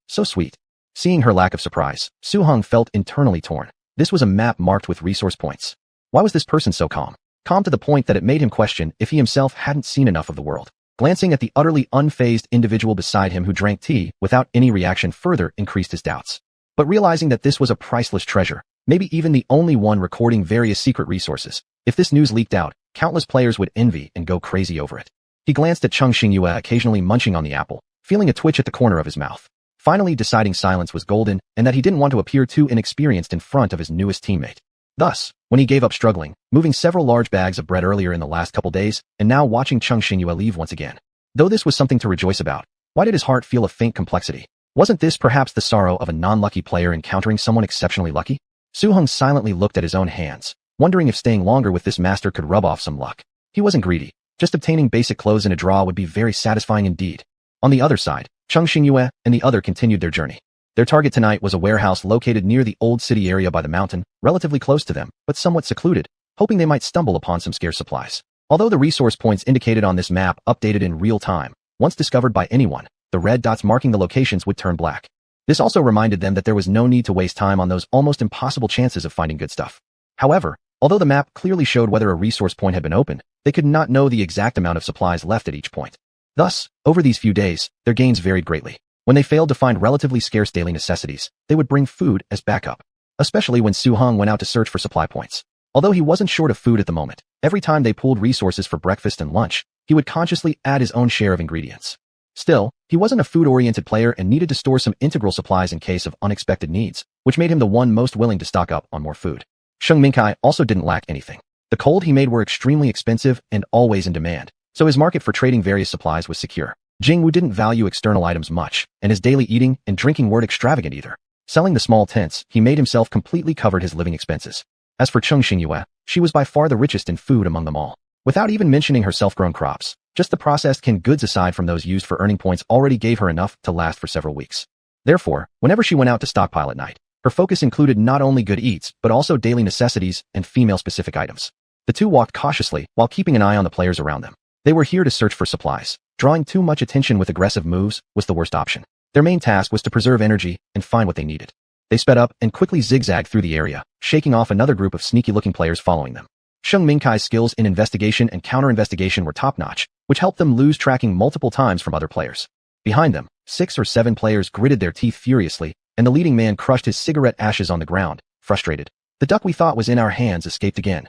So sweet. Seeing her lack of surprise, Su Heng felt internally torn. This was a map marked with resource points. Why was this person so calm? Calm to the point that it made him question if he himself hadn't seen enough of the world. Glancing at the utterly unfazed individual beside him who drank tea without any reaction further increased his doubts. But realizing that this was a priceless treasure, maybe even the only one recording various secret resources, if this news leaked out, countless players would envy and go crazy over it. He glanced at Cheng Xingyue occasionally munching on the apple, feeling a twitch at the corner of his mouth. Finally deciding silence was golden and that he didn't want to appear too inexperienced in front of his newest teammate. Thus, when he gave up struggling, moving several large bags of bread earlier in the last couple days, and now watching Cheng Xingyue leave once again. Though this was something to rejoice about, why did his heart feel a faint complexity? Wasn't this perhaps the sorrow of a non-lucky player encountering someone exceptionally lucky? Su Heng silently looked at his own hands, wondering if staying longer with this master could rub off some luck. He wasn't greedy. Just obtaining basic clothes and a draw would be very satisfying indeed. On the other side, Cheng Xingyue and the other continued their journey. Their target tonight was a warehouse located near the old city area by the mountain, relatively close to them, but somewhat secluded, hoping they might stumble upon some scarce supplies. Although the resource points indicated on this map updated in real time, once discovered by anyone, the red dots marking the locations would turn black. This also reminded them that there was no need to waste time on those almost impossible chances of finding good stuff. However, although the map clearly showed whether a resource point had been opened, they could not know the exact amount of supplies left at each point. Thus, over these few days, their gains varied greatly. When they failed to find relatively scarce daily necessities, they would bring food as backup, especially when Su Heng went out to search for supply points. Although he wasn't short of food at the moment, every time they pooled resources for breakfast and lunch, he would consciously add his own share of ingredients. Still, he wasn't a food-oriented player and needed to store some integral supplies in case of unexpected needs, which made him the one most willing to stock up on more food. Sheng Mingkai also didn't lack anything. The cold he made were extremely expensive and always in demand, so his market for trading various supplies was secure. Jingwu didn't value external items much, and his daily eating and drinking weren't extravagant either. Selling the small tents, he made himself completely covered his living expenses. As for Cheng Xingyue, she was by far the richest in food among them all. Without even mentioning her self-grown crops, just the processed canned goods aside from those used for earning points already gave her enough to last for several weeks. Therefore, whenever she went out to stockpile at night, her focus included not only good eats, but also daily necessities and female-specific items. The two walked cautiously while keeping an eye on the players around them. They were here to search for supplies. Drawing too much attention with aggressive moves was the worst option. Their main task was to preserve energy and find what they needed. They sped up and quickly zigzagged through the area, shaking off another group of sneaky-looking players following them. Sheng Mingkai's skills in investigation and counter-investigation were top-notch, which helped them lose tracking multiple times from other players. Behind them, 6 or 7 players gritted their teeth furiously, and the leading man crushed his cigarette ashes on the ground, frustrated. The duck we thought was in our hands escaped again.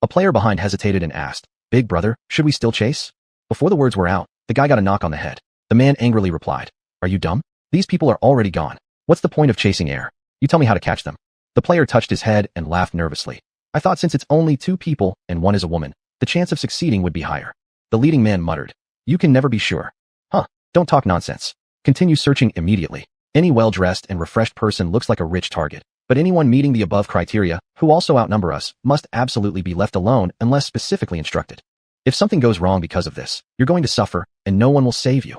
A player behind hesitated and asked, "Big brother, should we still chase?" Before the words were out, the guy got a knock on the head. The man angrily replied, "Are you dumb? These people are already gone. What's the point of chasing air? You tell me how to catch them." The player touched his head and laughed nervously. "I thought since it's only 2 people and one is a woman, the chance of succeeding would be higher." The leading man muttered, "You can never be sure." "Huh, don't talk nonsense. Continue searching immediately. Any well-dressed and refreshed person looks like a rich target, but anyone meeting the above criteria, who also outnumber us, must absolutely be left alone unless specifically instructed. If something goes wrong because of this, you're going to suffer, and no one will save you."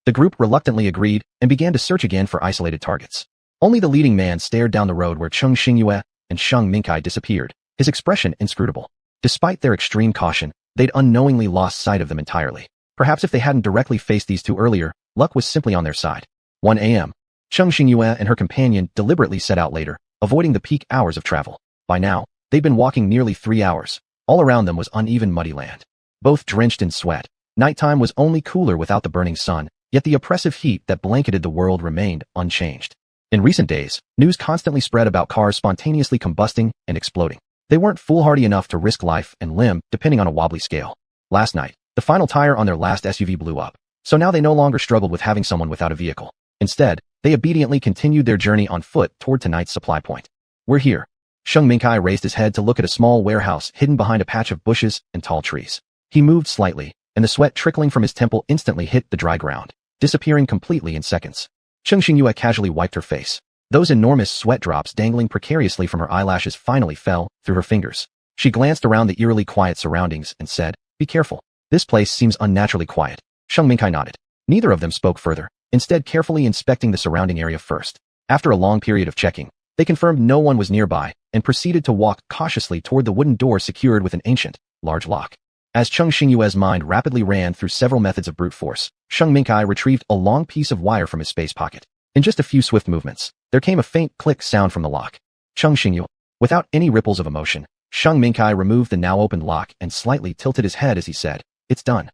The group reluctantly agreed and began to search again for isolated targets. Only the leading man stared down the road where Cheng Xingyue and Sheng Mingkai disappeared, his expression inscrutable. Despite their extreme caution, they'd unknowingly lost sight of them entirely. Perhaps if they hadn't directly faced these two earlier, luck was simply on their side. 1 a.m. Cheng Xingyue and her companion deliberately set out later, avoiding the peak hours of travel. By now, they'd been walking nearly 3 hours. All around them was uneven muddy land. Both drenched in sweat. Nighttime was only cooler without the burning sun, yet the oppressive heat that blanketed the world remained unchanged. In recent days, news constantly spread about cars spontaneously combusting and exploding. They weren't foolhardy enough to risk life and limb depending on a wobbly scale. Last night, the final tire on their last SUV blew up, so now they no longer struggled with having someone without a vehicle. Instead, they obediently continued their journey on foot toward tonight's supply point. "We're here." Sheng Mingkai raised his head to look at a small warehouse hidden behind a patch of bushes and tall trees. He moved slightly, and the sweat trickling from his temple instantly hit the dry ground, disappearing completely in seconds. Cheng Xingyue casually wiped her face. Those enormous sweat drops dangling precariously from her eyelashes finally fell through her fingers. She glanced around the eerily quiet surroundings and said, "Be careful. This place seems unnaturally quiet." Sheng Mingkai nodded. Neither of them spoke further, instead carefully inspecting the surrounding area first. After a long period of checking, they confirmed no one was nearby and proceeded to walk cautiously toward the wooden door secured with an ancient, large lock. As Cheng Xingyue's mind rapidly ran through several methods of brute force, Sheng Mingkai retrieved a long piece of wire from his space pocket. In just a few swift movements, there came a faint click sound from the lock. Cheng Xingyue, without any ripples of emotion, Sheng Mingkai removed the now opened lock and slightly tilted his head as he said, "It's done."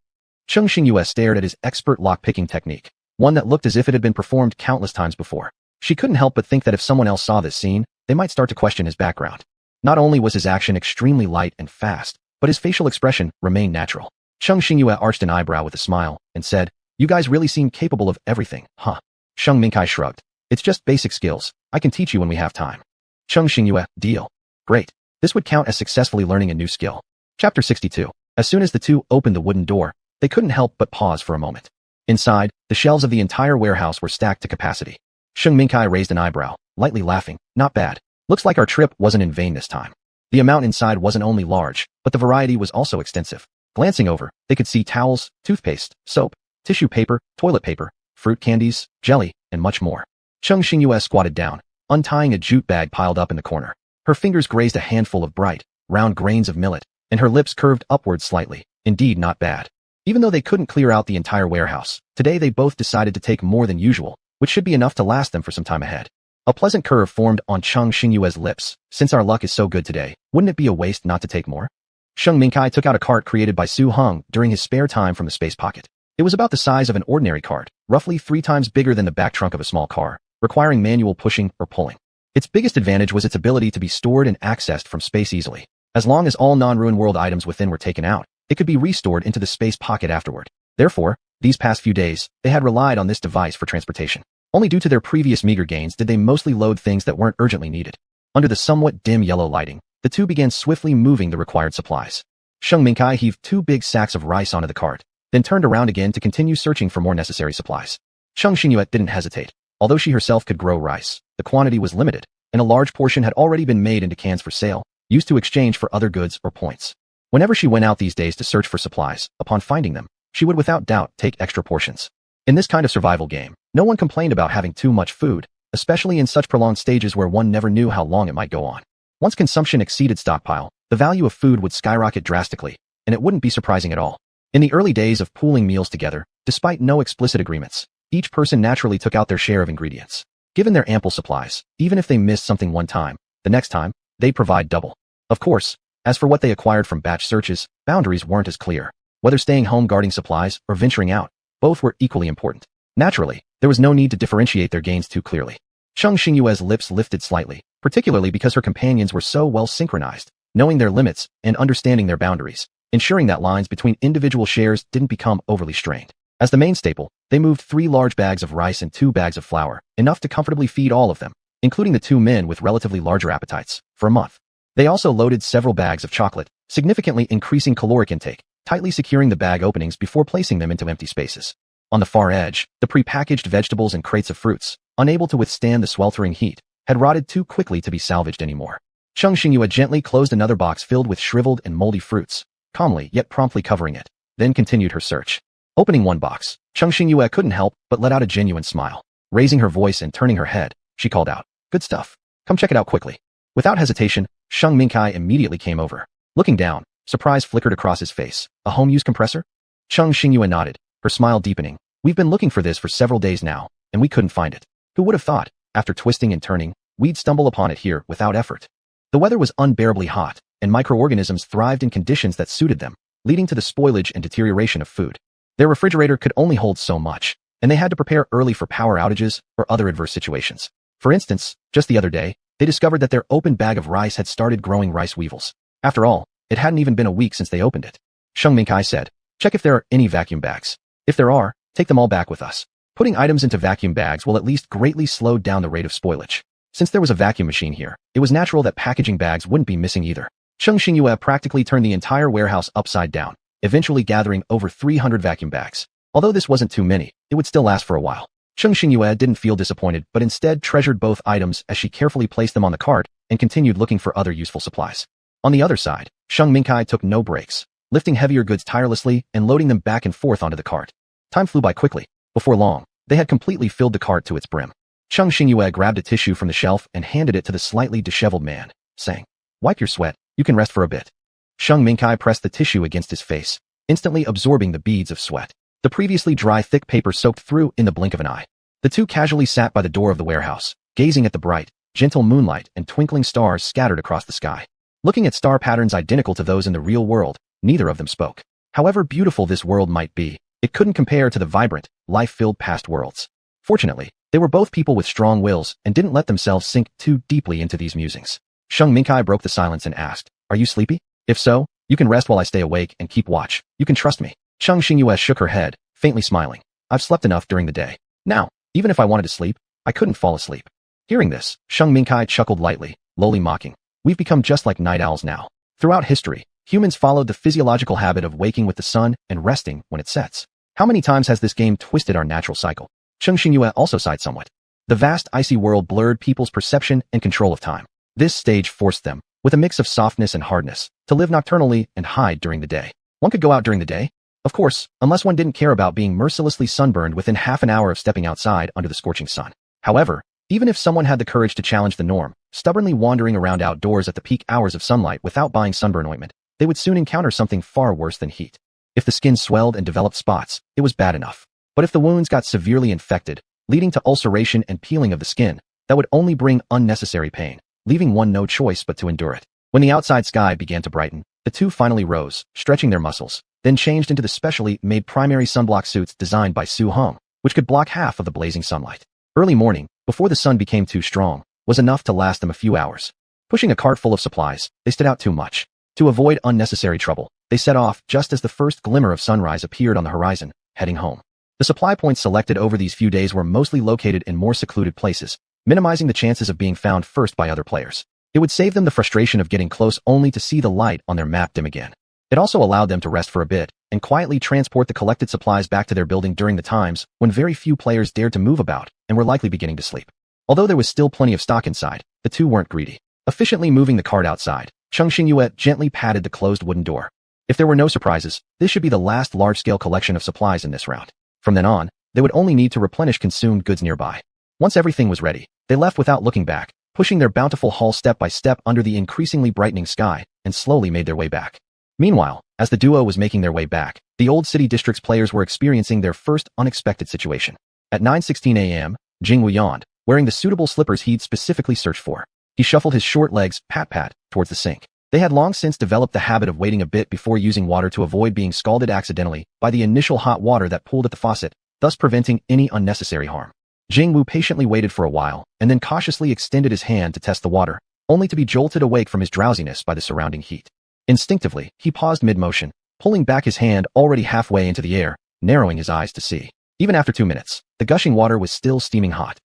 Cheng Xingyue stared at his expert lock-picking technique, one that looked as if it had been performed countless times before. She couldn't help but think that if someone else saw this scene, they might start to question his background. Not only was his action extremely light and fast, but his facial expression remained natural. Cheng Xingyue arched an eyebrow with a smile and said, "You guys really seem capable of everything, huh?" Sheng Mingkai shrugged. "It's just basic skills. I can teach you when we have time." Cheng Xingyue, "Deal." "Great. This would count as successfully learning a new skill." Chapter 62. As soon as the two opened the wooden door, they couldn't help but pause for a moment. Inside, the shelves of the entire warehouse were stacked to capacity. Sheng Mingkai raised an eyebrow, lightly laughing. "Not bad. Looks like our trip wasn't in vain this time." The amount inside wasn't only large, but the variety was also extensive. Glancing over, they could see towels, toothpaste, soap, tissue paper, toilet paper, fruit candies, jelly, and much more. Cheng Xingyue squatted down, untying a jute bag piled up in the corner. Her fingers grazed a handful of bright, round grains of millet, and her lips curved upward slightly. Indeed, not bad. Even though they couldn't clear out the entire warehouse, today they both decided to take more than usual, which should be enough to last them for some time ahead. A pleasant curve formed on Cheng Xingyue's lips. Since our luck is so good today, wouldn't it be a waste not to take more? Sheng Mingkai took out a cart created by Su Heng during his spare time from the space pocket. It was about the size of an ordinary cart, roughly 3 times bigger than the back trunk of a small car, requiring manual pushing or pulling. Its biggest advantage was its ability to be stored and accessed from space easily. As long as all non-ruin world items within were taken out, it could be restored into the space pocket afterward. Therefore, these past few days, they had relied on this device for transportation. Only due to their previous meager gains did they mostly load things that weren't urgently needed. Under the somewhat dim yellow lighting, the two began swiftly moving the required supplies. Sheng Mingkai heaved 2 big sacks of rice onto the cart, then turned around again to continue searching for more necessary supplies. Cheng Xingyue didn't hesitate. Although she herself could grow rice, the quantity was limited, and a large portion had already been made into cans for sale, used to exchange for other goods or points. Whenever she went out these days to search for supplies, upon finding them, she would without doubt take extra portions. In this kind of survival game, no one complained about having too much food, especially in such prolonged stages where one never knew how long it might go on. Once consumption exceeded stockpile, the value of food would skyrocket drastically, and it wouldn't be surprising at all. In the early days of pooling meals together, despite no explicit agreements, each person naturally took out their share of ingredients. Given their ample supplies, even if they missed something one time, the next time, they'd provide double. Of course, as for what they acquired from batch searches, boundaries weren't as clear. Whether staying home guarding supplies or venturing out, both were equally important. Naturally, there was no need to differentiate their gains too clearly. Cheng Xingyue's lips lifted slightly, particularly because her companions were so well synchronized, knowing their limits and understanding their boundaries, ensuring that lines between individual shares didn't become overly strained. As the main staple, they moved 3 large bags of rice and 2 bags of flour, enough to comfortably feed all of them, including the 2 men with relatively larger appetites, for a month. They also loaded several bags of chocolate, significantly increasing caloric intake, tightly securing the bag openings before placing them into empty spaces. On the far edge, the pre-packaged vegetables and crates of fruits, unable to withstand the sweltering heat, had rotted too quickly to be salvaged anymore. Cheng Xingyue gently closed another box filled with shriveled and moldy fruits, calmly yet promptly covering it, then continued her search. Opening one box, Cheng Xingyue couldn't help but let out a genuine smile. Raising her voice and turning her head, she called out, "Good stuff. Come check it out quickly." Without hesitation, Sheng Mingkai immediately came over. Looking down, surprise flickered across his face. "A home-use compressor?" Cheng Xingyue nodded, her smile deepening. "We've been looking for this for several days now, and we couldn't find it. Who would have thought, after twisting and turning, we'd stumble upon it here without effort?" The weather was unbearably hot, and microorganisms thrived in conditions that suited them, leading to the spoilage and deterioration of food. Their refrigerator could only hold so much, and they had to prepare early for power outages or other adverse situations. For instance, just the other day, they discovered that their open bag of rice had started growing rice weevils. After all, it hadn't even been a week since they opened it. Sheng Mingkai said, "Check if there are any vacuum bags. If there are, take them all back with us. Putting items into vacuum bags will at least greatly slow down the rate of spoilage." Since there was a vacuum machine here, it was natural that packaging bags wouldn't be missing either. Cheng Xingyue practically turned the entire warehouse upside down, eventually gathering over 300 vacuum bags. Although this wasn't too many, it would still last for a while. Cheng Xingyue didn't feel disappointed but instead treasured both items as she carefully placed them on the cart and continued looking for other useful supplies. On the other side, Sheng Mingkai took no breaks, lifting heavier goods tirelessly and loading them back and forth onto the cart. Time flew by quickly. Before long, they had completely filled the cart to its brim. Cheng Xingyue grabbed a tissue from the shelf and handed it to the slightly disheveled man, saying, "Wipe your sweat, you can rest for a bit." Sheng Mingkai pressed the tissue against his face, instantly absorbing the beads of sweat. The previously dry thick paper soaked through in the blink of an eye. The two casually sat by the door of the warehouse, gazing at the bright, gentle moonlight and twinkling stars scattered across the sky. Looking at star patterns identical to those in the real world, neither of them spoke. However beautiful this world might be, it couldn't compare to the vibrant, life-filled past worlds. Fortunately, they were both people with strong wills and didn't let themselves sink too deeply into these musings. Sheng Mingkai broke the silence and asked, "Are you sleepy? If so, you can rest while I stay awake and keep watch. You can trust me." Cheng Xingyue shook her head, faintly smiling. "I've slept enough during the day. Now, even if I wanted to sleep, I couldn't fall asleep." Hearing this, Sheng Mingkai chuckled lightly, lowly mocking. "We've become just like night owls now. Throughout history, humans followed the physiological habit of waking with the sun and resting when it sets. How many times has this game twisted our natural cycle?" Cheng Xingyue also sighed somewhat. The vast icy world blurred people's perception and control of time. This stage forced them, with a mix of softness and hardness, to live nocturnally and hide during the day. One could go out during the day, of course, unless one didn't care about being mercilessly sunburned within half an hour of stepping outside under the scorching sun. However, even if someone had the courage to challenge the norm, stubbornly wandering around outdoors at the peak hours of sunlight without buying sunburn ointment, they would soon encounter something far worse than heat. If the skin swelled and developed spots, it was bad enough. But if the wounds got severely infected, leading to ulceration and peeling of the skin that would only bring unnecessary pain, leaving one no choice but to endure it. When the outside sky began to brighten, the two finally rose, stretching their muscles, then changed into the specially made primary sunblock suits designed by Su-hong, which could block half of the blazing sunlight. Early morning, before the sun became too strong, was enough to last them a few hours. Pushing a cart full of supplies, they stood out too much. To avoid unnecessary trouble, they set off just as the first glimmer of sunrise appeared on the horizon, heading home. The supply points selected over these few days were mostly located in more secluded places, minimizing the chances of being found first by other players. It would save them the frustration of getting close only to see the light on their map dim again. It also allowed them to rest for a bit and quietly transport the collected supplies back to their building during the times when very few players dared to move about and were likely beginning to sleep. Although there was still plenty of stock inside, the two weren't greedy. Efficiently moving the cart outside, Chung Xingyue gently patted the closed wooden door. If there were no surprises, this should be the last large-scale collection of supplies in this round. From then on, they would only need to replenish consumed goods nearby. Once everything was ready, they left without looking back, pushing their bountiful haul step by step under the increasingly brightening sky, and slowly made their way back. Meanwhile, as the duo was making their way back, the Old City District's players were experiencing their first unexpected situation. At 9:16 a.m., Jing Wu yawned, wearing the suitable slippers he'd specifically searched for. He shuffled his short legs, pat-pat, towards the sink. They had long since developed the habit of waiting a bit before using water to avoid being scalded accidentally by the initial hot water that pooled at the faucet, thus preventing any unnecessary harm. Jing Wu patiently waited for a while, and then cautiously extended his hand to test the water, only to be jolted awake from his drowsiness by the surrounding heat. Instinctively, he paused mid-motion, pulling back his hand already halfway into the air, narrowing his eyes to see. Even after 2 minutes, the gushing water was still steaming hot.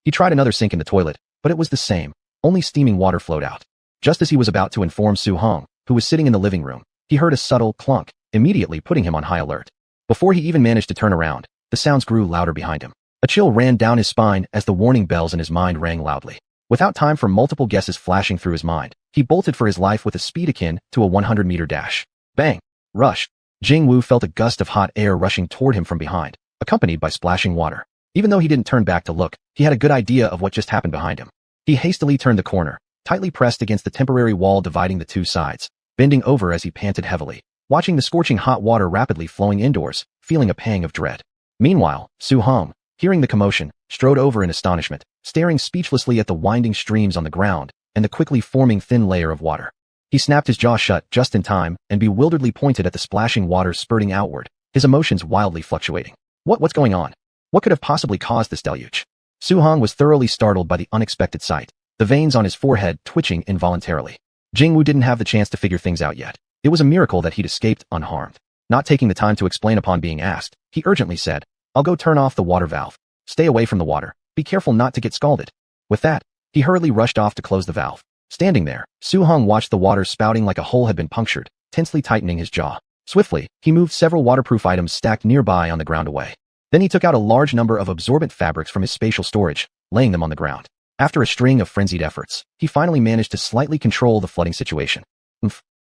He tried another sink in the toilet, but it was the same, only steaming water flowed out. Just as he was about to inform Su-hong, who was sitting in the living room, he heard a subtle clunk, immediately putting him on high alert. Before he even managed to turn around, the sounds grew louder behind him. A chill ran down his spine as the warning bells in his mind rang loudly. Without time for multiple guesses flashing through his mind, he bolted for his life with a speed akin to a 100-meter dash. Bang! Rush! Jing Wu felt a gust of hot air rushing toward him from behind, accompanied by splashing water. Even though he didn't turn back to look, he had a good idea of what just happened behind him. He hastily turned the corner, tightly pressed against the temporary wall dividing the two sides, bending over as he panted heavily, watching the scorching hot water rapidly flowing indoors, feeling a pang of dread. Meanwhile, Su-hong, hearing the commotion, strode over in astonishment, staring speechlessly at the winding streams on the ground and the quickly forming thin layer of water. He snapped his jaw shut just in time and bewilderedly pointed at the splashing water spurting outward, his emotions wildly fluctuating. What's going on? What could have possibly caused this deluge? Su-hong was thoroughly startled by the unexpected sight, the veins on his forehead twitching involuntarily. Jing Wu didn't have the chance to figure things out yet. It was a miracle that he'd escaped unharmed. Not taking the time to explain upon being asked, he urgently said, "I'll go turn off the water valve. Stay away from the water. Be careful not to get scalded." With that, he hurriedly rushed off to close the valve. Standing there, Su-hong watched the water spouting like a hole had been punctured, tensely tightening his jaw. Swiftly, he moved several waterproof items stacked nearby on the ground away. Then he took out a large number of absorbent fabrics from his spatial storage, laying them on the ground. After a string of frenzied efforts, he finally managed to slightly control the flooding situation.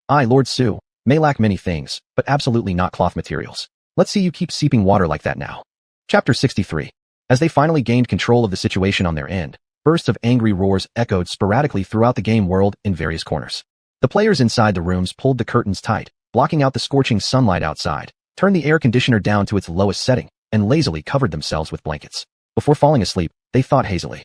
I, Lord Su, may lack many things, but absolutely not cloth materials. Let's see you keep seeping water like that now. Chapter 63. As they finally gained control of the situation on their end, bursts of angry roars echoed sporadically throughout the game world in various corners. The players inside the rooms pulled the curtains tight, blocking out the scorching sunlight outside, turned the air conditioner down to its lowest setting, and lazily covered themselves with blankets. Before falling asleep, they thought hazily.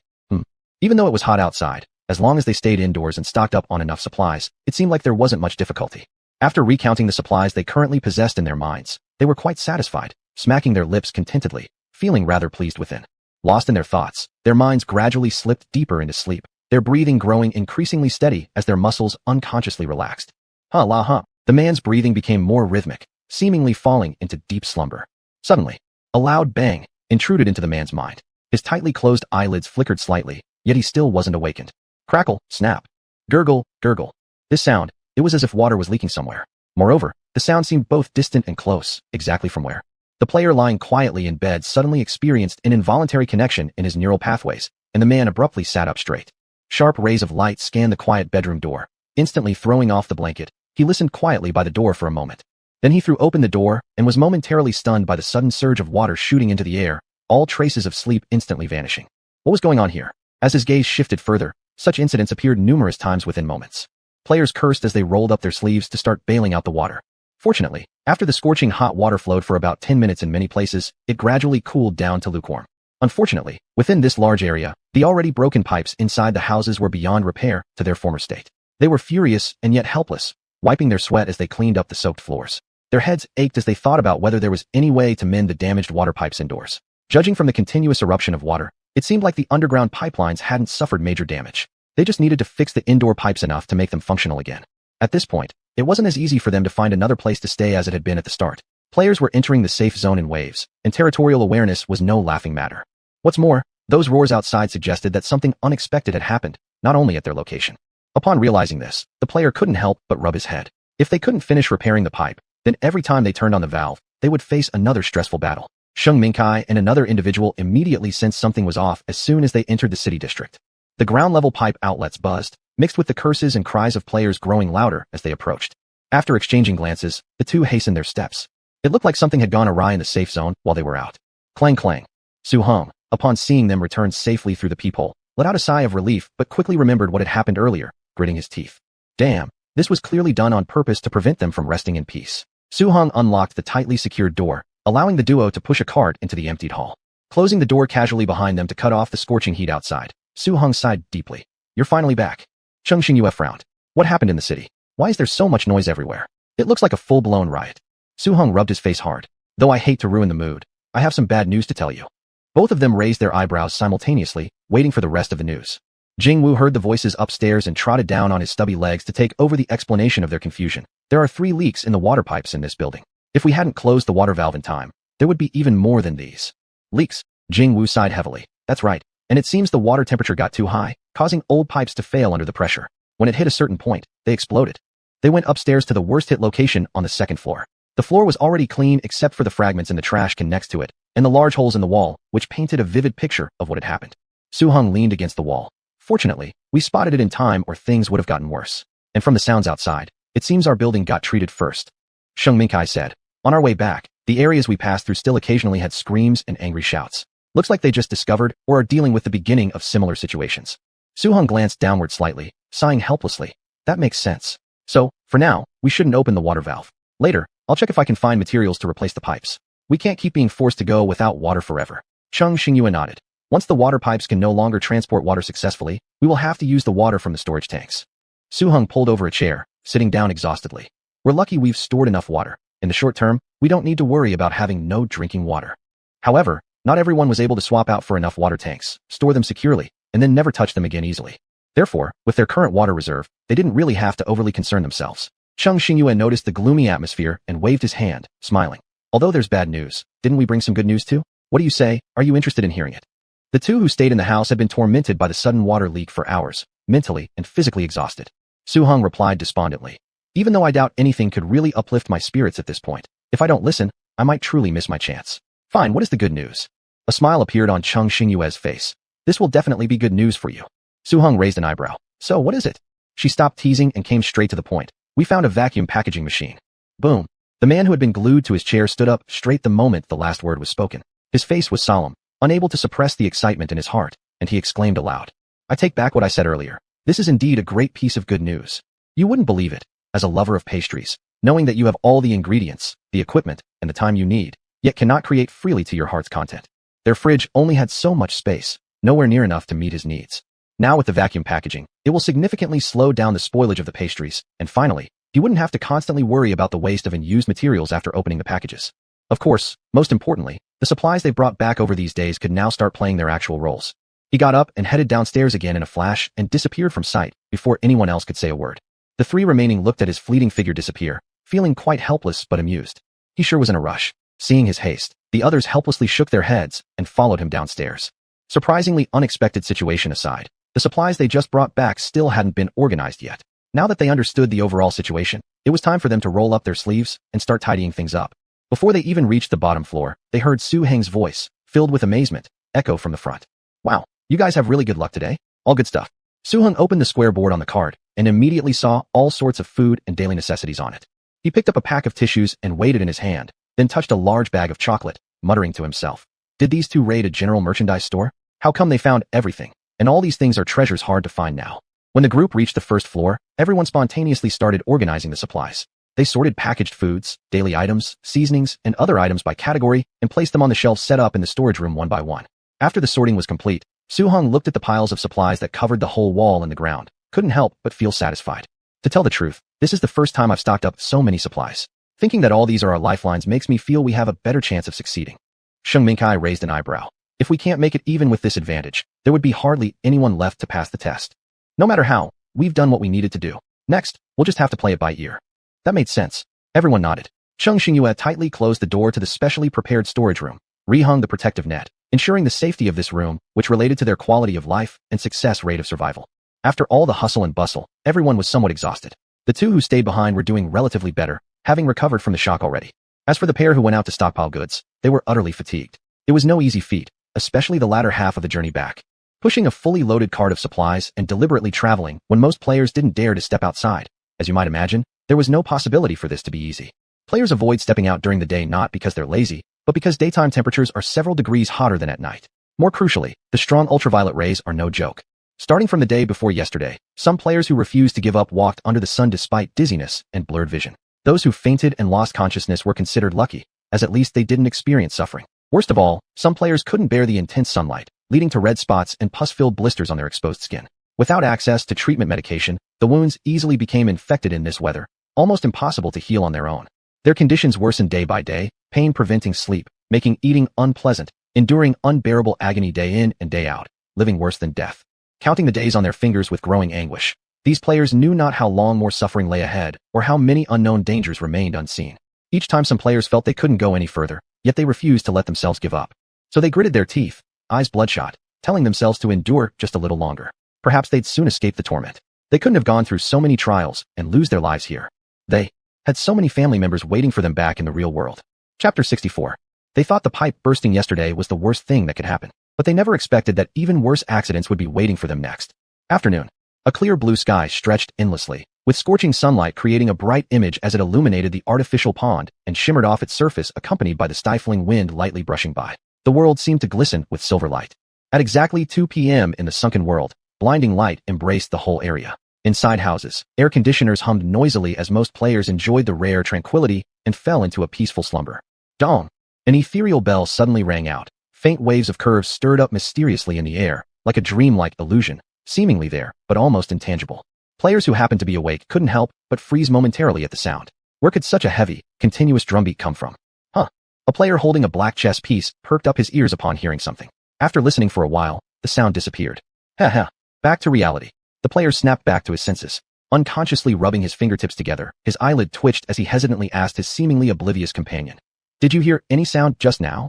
Even though it was hot outside, as long as they stayed indoors and stocked up on enough supplies, it seemed like there wasn't much difficulty. After recounting the supplies they currently possessed in their minds, they were quite satisfied, smacking their lips contentedly, feeling rather pleased within. Lost in their thoughts, their minds gradually slipped deeper into sleep, their breathing growing increasingly steady as their muscles unconsciously relaxed. The man's breathing became more rhythmic, seemingly falling into deep slumber. Suddenly, a loud bang intruded into the man's mind. His tightly closed eyelids flickered slightly, yet he still wasn't awakened. Crackle, snap, gurgle, gurgle. This sound, it was as if water was leaking somewhere. Moreover, the sound seemed both distant and close, exactly from where. The player lying quietly in bed suddenly experienced an involuntary connection in his neural pathways, and the man abruptly sat up straight. Sharp rays of light scanned the quiet bedroom door. Instantly throwing off the blanket, he listened quietly by the door for a moment. Then he threw open the door and was momentarily stunned by the sudden surge of water shooting into the air, all traces of sleep instantly vanishing. What was going on here? As his gaze shifted further, such incidents appeared numerous times within moments. Players cursed as they rolled up their sleeves to start bailing out the water. Fortunately, after the scorching hot water flowed for about 10 minutes in many places, it gradually cooled down to lukewarm. Unfortunately, within this large area, the already broken pipes inside the houses were beyond repair to their former state. They were furious and yet helpless, wiping their sweat as they cleaned up the soaked floors. Their heads ached as they thought about whether there was any way to mend the damaged water pipes indoors. Judging from the continuous eruption of water, it seemed like the underground pipelines hadn't suffered major damage. They just needed to fix the indoor pipes enough to make them functional again. At this point, it wasn't as easy for them to find another place to stay as it had been at the start. Players were entering the safe zone in waves, and territorial awareness was no laughing matter. What's more, those roars outside suggested that something unexpected had happened, not only at their location. Upon realizing this, the player couldn't help but rub his head. If they couldn't finish repairing the pipe, then every time they turned on the valve, they would face another stressful battle. Sheng Mingkai and another individual immediately sensed something was off as soon as they entered the city district. The ground-level pipe outlets buzzed, mixed with the curses and cries of players growing louder as they approached. After exchanging glances, the two hastened their steps. It looked like something had gone awry in the safe zone while they were out. Clang clang. Su Hong, upon seeing them return safely through the peephole, let out a sigh of relief but quickly remembered what had happened earlier, gritting his teeth. Damn, this was clearly done on purpose to prevent them from resting in peace. Su Hong unlocked the tightly secured door, allowing the duo to push a cart into the emptied hall. Closing the door casually behind them to cut off the scorching heat outside, Su Hong sighed deeply. You're finally back. Cheng Xingyue frowned. What happened in the city? Why is there so much noise everywhere? It looks like a full-blown riot. Su Hong rubbed his face hard. Though I hate to ruin the mood, I have some bad news to tell you. Both of them raised their eyebrows simultaneously, waiting for the rest of the news. Jing Wu heard the voices upstairs and trotted down on his stubby legs to take over the explanation of their confusion. There are 3 leaks in the water pipes in this building. If we hadn't closed the water valve in time, there would be even more than these. Leaks. Jing Wu sighed heavily. That's right. And it seems the water temperature got too high, causing old pipes to fail under the pressure. When it hit a certain point, they exploded. They went upstairs to the worst hit location on the 2nd floor. The floor was already clean except for the fragments in the trash can next to it, and the large holes in the wall, which painted a vivid picture of what had happened. Su Hong leaned against the wall. Fortunately, we spotted it in time or things would have gotten worse. And from the sounds outside, it seems our building got treated first. Sheng Mingkai said. On our way back, the areas we passed through still occasionally had screams and angry shouts. Looks like they just discovered or are dealing with the beginning of similar situations. Su Hong glanced downward slightly, sighing helplessly. That makes sense. So, for now, we shouldn't open the water valve. Later, I'll check if I can find materials to replace the pipes. We can't keep being forced to go without water forever. Cheng Xingyue nodded. Once the water pipes can no longer transport water successfully, we will have to use the water from the storage tanks. Su Hong pulled over a chair, sitting down exhaustedly. We're lucky we've stored enough water. In the short term, we don't need to worry about having no drinking water. However, not everyone was able to swap out for enough water tanks, store them securely, and then never touch them again easily. Therefore, with their current water reserve, they didn't really have to overly concern themselves. Cheng Xingyue noticed the gloomy atmosphere and waved his hand, smiling. Although there's bad news, didn't we bring some good news too? What do you say? Are you interested in hearing it? The two who stayed in the house had been tormented by the sudden water leak for hours, mentally and physically exhausted. Su Hong replied despondently. Even though I doubt anything could really uplift my spirits at this point, if I don't listen, I might truly miss my chance. Fine, what is the good news? A smile appeared on Cheng Xingyue's face. This will definitely be good news for you. Su Hong raised an eyebrow. So, what is it? She stopped teasing and came straight to the point. We found a vacuum packaging machine. Boom. The man who had been glued to his chair stood up straight the moment the last word was spoken. His face was solemn, unable to suppress the excitement in his heart, and he exclaimed aloud. I take back what I said earlier. This is indeed a great piece of good news. You wouldn't believe it, as a lover of pastries, knowing that you have all the ingredients, the equipment, and the time you need, yet cannot create freely to your heart's content. Their fridge only had so much space, nowhere near enough to meet his needs. Now with the vacuum packaging, it will significantly slow down the spoilage of the pastries, and finally, he wouldn't have to constantly worry about the waste of unused materials after opening the packages. Of course, most importantly, the supplies they brought back over these days could now start playing their actual roles. He got up and headed downstairs again in a flash and disappeared from sight before anyone else could say a word. The 3 remaining looked at his fleeting figure disappear, feeling quite helpless but amused. He sure was in a rush. Seeing his haste, the others helplessly shook their heads and followed him downstairs. Surprisingly unexpected situation aside, the supplies they just brought back still hadn't been organized yet. Now that they understood the overall situation, it was time for them to roll up their sleeves and start tidying things up. Before they even reached the bottom floor, they heard Su Heng's voice, filled with amazement, echo from the front. Wow, you guys have really good luck today. All good stuff. Su Heng opened the square board on the card and immediately saw all sorts of food and daily necessities on it. He picked up a pack of tissues and weighed it in his hand, then touched a large bag of chocolate, muttering to himself. Did these two raid a general merchandise store? How come they found everything? And all these things are treasures hard to find now. When the group reached the first floor, everyone spontaneously started organizing the supplies. They sorted packaged foods, daily items, seasonings, and other items by category and placed them on the shelves set up in the storage room one by one. After the sorting was complete, Su-hung looked at the piles of supplies that covered the whole wall and the ground. Couldn't help but feel satisfied. To tell the truth, this is the first time I've stocked up so many supplies. Thinking that all these are our lifelines makes me feel we have a better chance of succeeding. Sheng Mingkai raised an eyebrow. If we can't make it even with this advantage, there would be hardly anyone left to pass the test. No matter how, we've done what we needed to do. Next, we'll just have to play it by ear. That made sense. Everyone nodded. Sheng Xingyue tightly closed the door to the specially prepared storage room, rehung the protective net, ensuring the safety of this room, which related to their quality of life and success rate of survival. After all the hustle and bustle, everyone was somewhat exhausted. The two who stayed behind were doing relatively better, having recovered from the shock already. As for the pair who went out to stockpile goods, they were utterly fatigued. It was no easy feat, especially the latter half of the journey back. Pushing a fully loaded cart of supplies and deliberately traveling when most players didn't dare to step outside. As you might imagine, there was no possibility for this to be easy. Players avoid stepping out during the day not because they're lazy, but because daytime temperatures are several degrees hotter than at night. More crucially, the strong ultraviolet rays are no joke. Starting from the day before yesterday, some players who refused to give up walked under the sun despite dizziness and blurred vision. Those who fainted and lost consciousness were considered lucky, as at least they didn't experience suffering. Worst of all, some players couldn't bear the intense sunlight, leading to red spots and pus-filled blisters on their exposed skin. Without access to treatment medication, the wounds easily became infected in this weather, almost impossible to heal on their own. Their conditions worsened day by day, pain preventing sleep, making eating unpleasant, enduring unbearable agony day in and day out, living worse than death. Counting the days on their fingers with growing anguish, these players knew not how long more suffering lay ahead or how many unknown dangers remained unseen. Each time some players felt they couldn't go any further, yet they refused to let themselves give up. So they gritted their teeth, eyes bloodshot, telling themselves to endure just a little longer. Perhaps they'd soon escape the torment. They couldn't have gone through so many trials and lose their lives here. They had so many family members waiting for them back in the real world. Chapter 64. They thought the pipe bursting yesterday was the worst thing that could happen, but they never expected that even worse accidents would be waiting for them next. Afternoon. A clear blue sky stretched endlessly, with scorching sunlight creating a bright image as it illuminated the artificial pond and shimmered off its surface accompanied by the stifling wind lightly brushing by. The world seemed to glisten with silver light. At exactly 2 p.m. in the sunken world, blinding light embraced the whole area. Inside houses, air conditioners hummed noisily as most players enjoyed the rare tranquility and fell into a peaceful slumber. Dong! An ethereal bell suddenly rang out. Faint waves of curves stirred up mysteriously in the air, like a dreamlike illusion, seemingly there, but almost intangible. Players who happened to be awake couldn't help but freeze momentarily at the sound. Where could such a heavy, continuous drumbeat come from? Huh. A player holding a black chess piece perked up his ears upon hearing something. After listening for a while, the sound disappeared. Ha. Back to reality. The player snapped back to his senses. Unconsciously rubbing his fingertips together, his eyelid twitched as he hesitantly asked his seemingly oblivious companion. Did you hear any sound just now?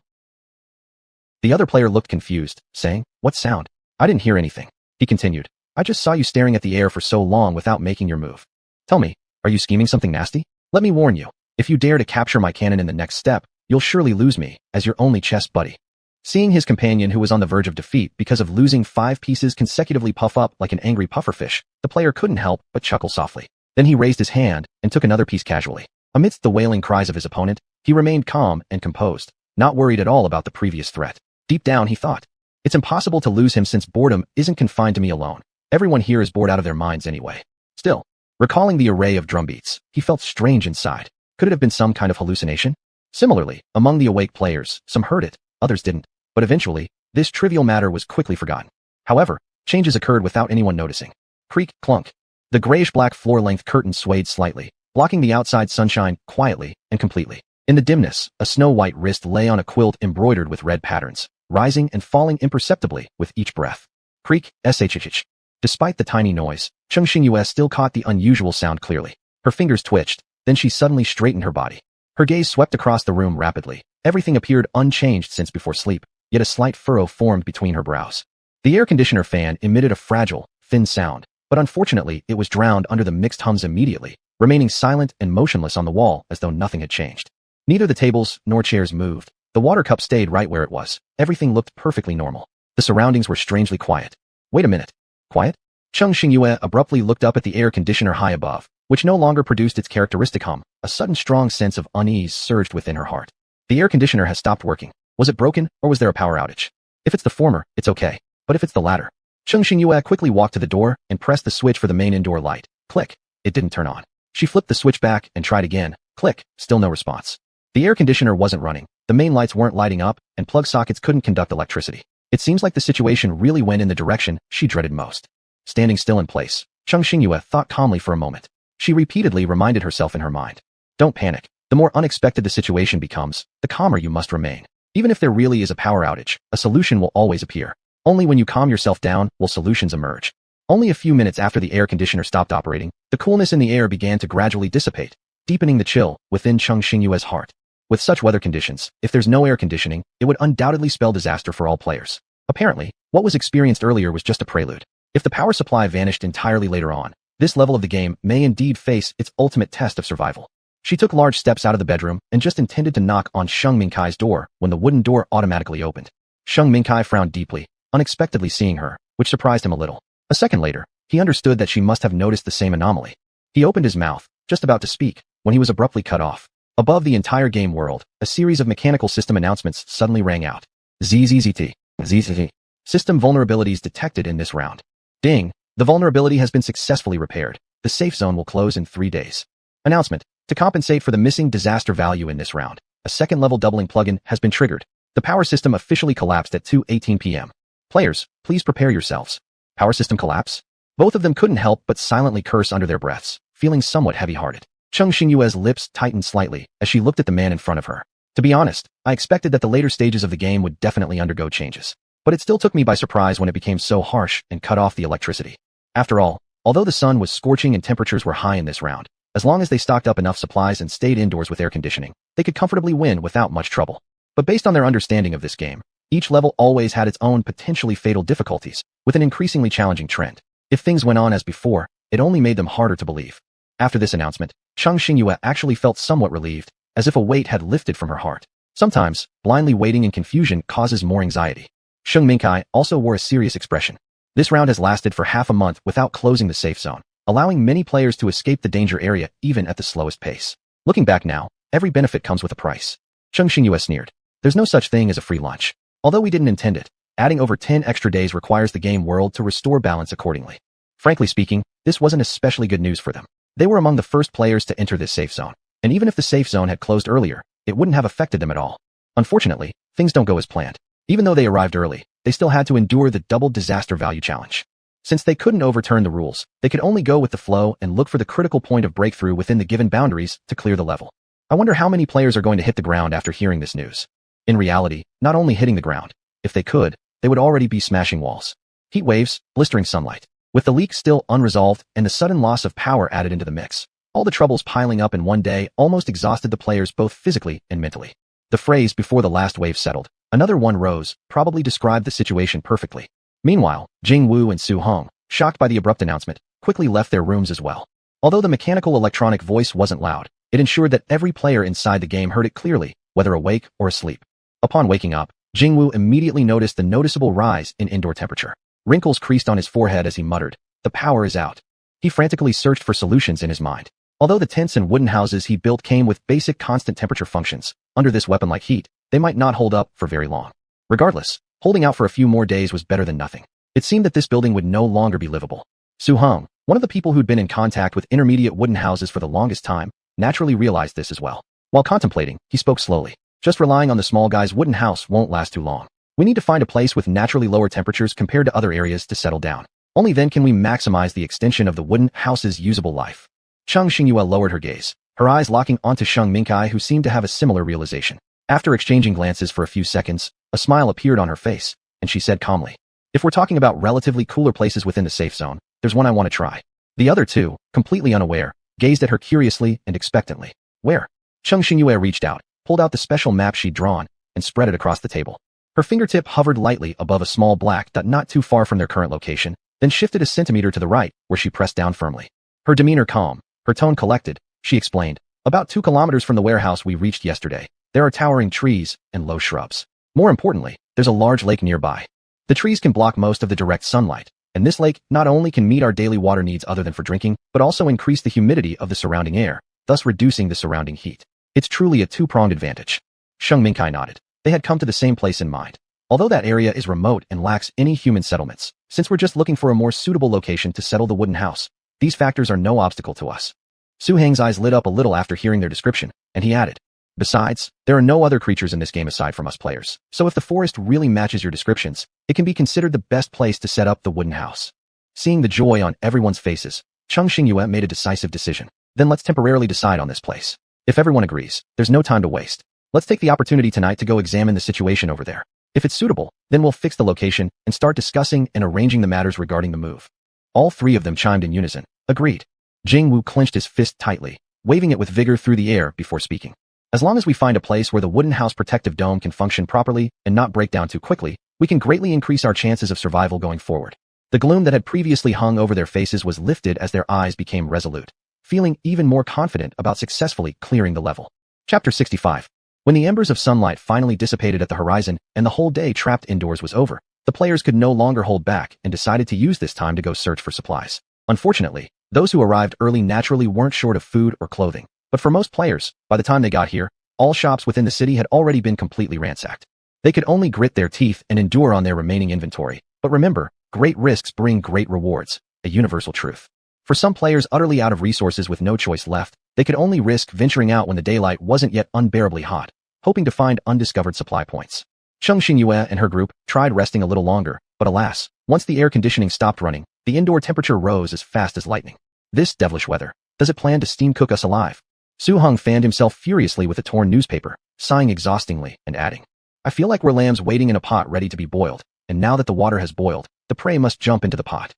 The other player looked confused, saying, What sound? I didn't hear anything. He continued. I just saw you staring at the air for so long without making your move. Tell me, are you scheming something nasty? Let me warn you, if you dare to capture my cannon in the next step, you'll surely lose me, as your only chess buddy. Seeing his companion who was on the verge of defeat because of losing 5 pieces consecutively puff up like an angry pufferfish, the player couldn't help but chuckle softly. Then he raised his hand and took another piece casually. Amidst the wailing cries of his opponent, he remained calm and composed, not worried at all about the previous threat. Deep down he thought, it's impossible to lose him since boredom isn't confined to me alone. Everyone here is bored out of their minds anyway. Still, recalling the array of drumbeats, he felt strange inside. Could it have been some kind of hallucination? Similarly, among the awake players, some heard it, others didn't. But eventually, this trivial matter was quickly forgotten. However, changes occurred without anyone noticing. Creak, clunk. The grayish-black floor-length curtain swayed slightly, blocking the outside sunshine quietly and completely. In the dimness, a snow-white wrist lay on a quilt embroidered with red patterns, rising and falling imperceptibly with each breath. Creak, shhh. Despite the tiny noise, Cheng Xingyue still caught the unusual sound clearly. Her fingers twitched, then she suddenly straightened her body. Her gaze swept across the room rapidly. Everything appeared unchanged since before sleep, yet a slight furrow formed between her brows. The air conditioner fan emitted a fragile, thin sound, but unfortunately it was drowned under the mixed hums immediately, remaining silent and motionless on the wall as though nothing had changed. Neither the tables nor chairs moved. The water cup stayed right where it was. Everything looked perfectly normal. The surroundings were strangely quiet. Wait a minute. Quiet? Cheng Xingyue abruptly looked up at the air conditioner high above, which no longer produced its characteristic hum. A sudden strong sense of unease surged within her heart. The air conditioner has stopped working. Was it broken, or was there a power outage? If it's the former, it's okay. But if it's the latter? Cheng Xingyue quickly walked to the door and pressed the switch for the main indoor light. Click. It didn't turn on. She flipped the switch back and tried again. Click. Still no response. The air conditioner wasn't running. The main lights weren't lighting up, and plug sockets couldn't conduct electricity. It seems like the situation really went in the direction she dreaded most. Standing still in place, Cheng Xingyue thought calmly for a moment. She repeatedly reminded herself in her mind. Don't panic. The more unexpected the situation becomes, the calmer you must remain. Even if there really is a power outage, a solution will always appear. Only when you calm yourself down will solutions emerge. Only a few minutes after the air conditioner stopped operating, the coolness in the air began to gradually dissipate, deepening the chill within Cheng Xingyue's heart. With such weather conditions, if there's no air conditioning, it would undoubtedly spell disaster for all players. Apparently, what was experienced earlier was just a prelude. If the power supply vanished entirely later on, this level of the game may indeed face its ultimate test of survival. She took large steps out of the bedroom and just intended to knock on Sheng Mingkai's door when the wooden door automatically opened. Sheng Mingkai frowned deeply, unexpectedly seeing her, which surprised him a little. A second later, he understood that she must have noticed the same anomaly. He opened his mouth, just about to speak, when he was abruptly cut off. Above the entire game world, a series of mechanical system announcements suddenly rang out. ZZZT. ZZZ. System vulnerabilities detected in this round. Ding. The vulnerability has been successfully repaired. The safe zone will close in 3 days. Announcement. To compensate for the missing disaster value in this round, a second-level doubling plugin has been triggered. The power system officially collapsed at 2:18 p.m. Players, please prepare yourselves. Power system collapse? Both of them couldn't help but silently curse under their breaths, feeling somewhat heavy-hearted. Cheng Xingyue's lips tightened slightly as she looked at the man in front of her. To be honest, I expected that the later stages of the game would definitely undergo changes. But it still took me by surprise when it became so harsh and cut off the electricity. After all, although the sun was scorching and temperatures were high in this round, as long as they stocked up enough supplies and stayed indoors with air conditioning, they could comfortably win without much trouble. But based on their understanding of this game, each level always had its own potentially fatal difficulties, with an increasingly challenging trend. If things went on as before, it only made them harder to believe. After this announcement, Cheng Xingyue actually felt somewhat relieved, as if a weight had lifted from her heart. Sometimes, blindly waiting in confusion causes more anxiety. Sheng Mingkai also wore a serious expression. This round has lasted for half a month without closing the safe zone, allowing many players to escape the danger area even at the slowest pace. Looking back now, every benefit comes with a price. Cheng Xingyue sneered. There's no such thing as a free lunch. Although we didn't intend it, adding over 10 extra days requires the game world to restore balance accordingly. Frankly speaking, this wasn't especially good news for them. They were among the first players to enter this safe zone, and even if the safe zone had closed earlier, it wouldn't have affected them at all. Unfortunately, things don't go as planned. Even though they arrived early, they still had to endure the double disaster value challenge. Since they couldn't overturn the rules, they could only go with the flow and look for the critical point of breakthrough within the given boundaries to clear the level. I wonder how many players are going to hit the ground after hearing this news. In reality, not only hitting the ground, if they could, they would already be smashing walls. Heat waves, blistering sunlight. With the leak still unresolved and the sudden loss of power added into the mix, all the troubles piling up in one day almost exhausted the players both physically and mentally. The phrase "before the last wave settled, another one rose" probably described the situation perfectly. Meanwhile, Jing Wu and Su Hong, shocked by the abrupt announcement, quickly left their rooms as well. Although the mechanical electronic voice wasn't loud, it ensured that every player inside the game heard it clearly, whether awake or asleep. Upon waking up, Jing Wu immediately noticed the noticeable rise in indoor temperature. Wrinkles creased on his forehead as he muttered, "The power is out." He frantically searched for solutions in his mind. Although the tents and wooden houses he built came with basic constant temperature functions, under this weapon-like heat, they might not hold up for very long. Regardless, holding out for a few more days was better than nothing. It seemed that this building would no longer be livable. Su Hong, one of the people who'd been in contact with intermediate wooden houses for the longest time, naturally realized this as well. While contemplating, he spoke slowly. Just relying on the small guy's wooden house won't last too long. We need to find a place with naturally lower temperatures compared to other areas to settle down. Only then can we maximize the extension of the wooden house's usable life. Cheng Xingyue lowered her gaze, her eyes locking onto Sheng Mingkai, who seemed to have a similar realization. After exchanging glances for a few seconds, a smile appeared on her face, and she said calmly, "If we're talking about relatively cooler places within the safe zone, there's one I want to try." The other two, completely unaware, gazed at her curiously and expectantly. "Where?" Cheng Xingyue reached out, pulled out the special map she'd drawn, and spread it across the table. Her fingertip hovered lightly above a small black dot not too far from their current location, then shifted a centimeter to the right, where she pressed down firmly. Her demeanor calm, her tone collected, she explained, "About 2 kilometers from the warehouse we reached yesterday, there are towering trees and low shrubs. More importantly, there's a large lake nearby. The trees can block most of the direct sunlight, and this lake not only can meet our daily water needs other than for drinking, but also increase the humidity of the surrounding air, thus reducing the surrounding heat. It's truly a two-pronged advantage." Sheng Mingkai nodded. They had come to the same place in mind. Although that area is remote and lacks any human settlements, since we're just looking for a more suitable location to settle the wooden house, these factors are no obstacle to us. Su Heng's eyes lit up a little after hearing their description, and he added, Besides, there are no other creatures in this game aside from us players, so if the forest really matches your descriptions, it can be considered the best place to set up the wooden house. Seeing the joy on everyone's faces, Cheng Xingyue made a decisive decision. Then let's temporarily decide on this place. If everyone agrees, there's no time to waste. Let's take the opportunity tonight to go examine the situation over there. If it's suitable, then we'll fix the location and start discussing and arranging the matters regarding the move. All three of them chimed in unison. Agreed. Jingwu clenched his fist tightly, waving it with vigor through the air before speaking. As long as we find a place where the wooden house protective dome can function properly and not break down too quickly, we can greatly increase our chances of survival going forward. The gloom that had previously hung over their faces was lifted as their eyes became resolute, feeling even more confident about successfully clearing the level. Chapter 65. When the embers of sunlight finally dissipated at the horizon and the whole day trapped indoors was over, the players could no longer hold back and decided to use this time to go search for supplies. Unfortunately, those who arrived early naturally weren't short of food or clothing. But for most players, by the time they got here, all shops within the city had already been completely ransacked. They could only grit their teeth and endure on their remaining inventory. But remember, great risks bring great rewards, a universal truth. For some players utterly out of resources with no choice left, they could only risk venturing out when the daylight wasn't yet unbearably hot, hoping to find undiscovered supply points. Cheng Xingyue and her group tried resting a little longer, but alas, once the air conditioning stopped running, the indoor temperature rose as fast as lightning. This devilish weather. Does it plan to steam cook us alive? Su Heng fanned himself furiously with a torn newspaper, sighing exhaustingly and adding, I feel like we're lambs waiting in a pot ready to be boiled, and now that the water has boiled, the prey must jump into the pot.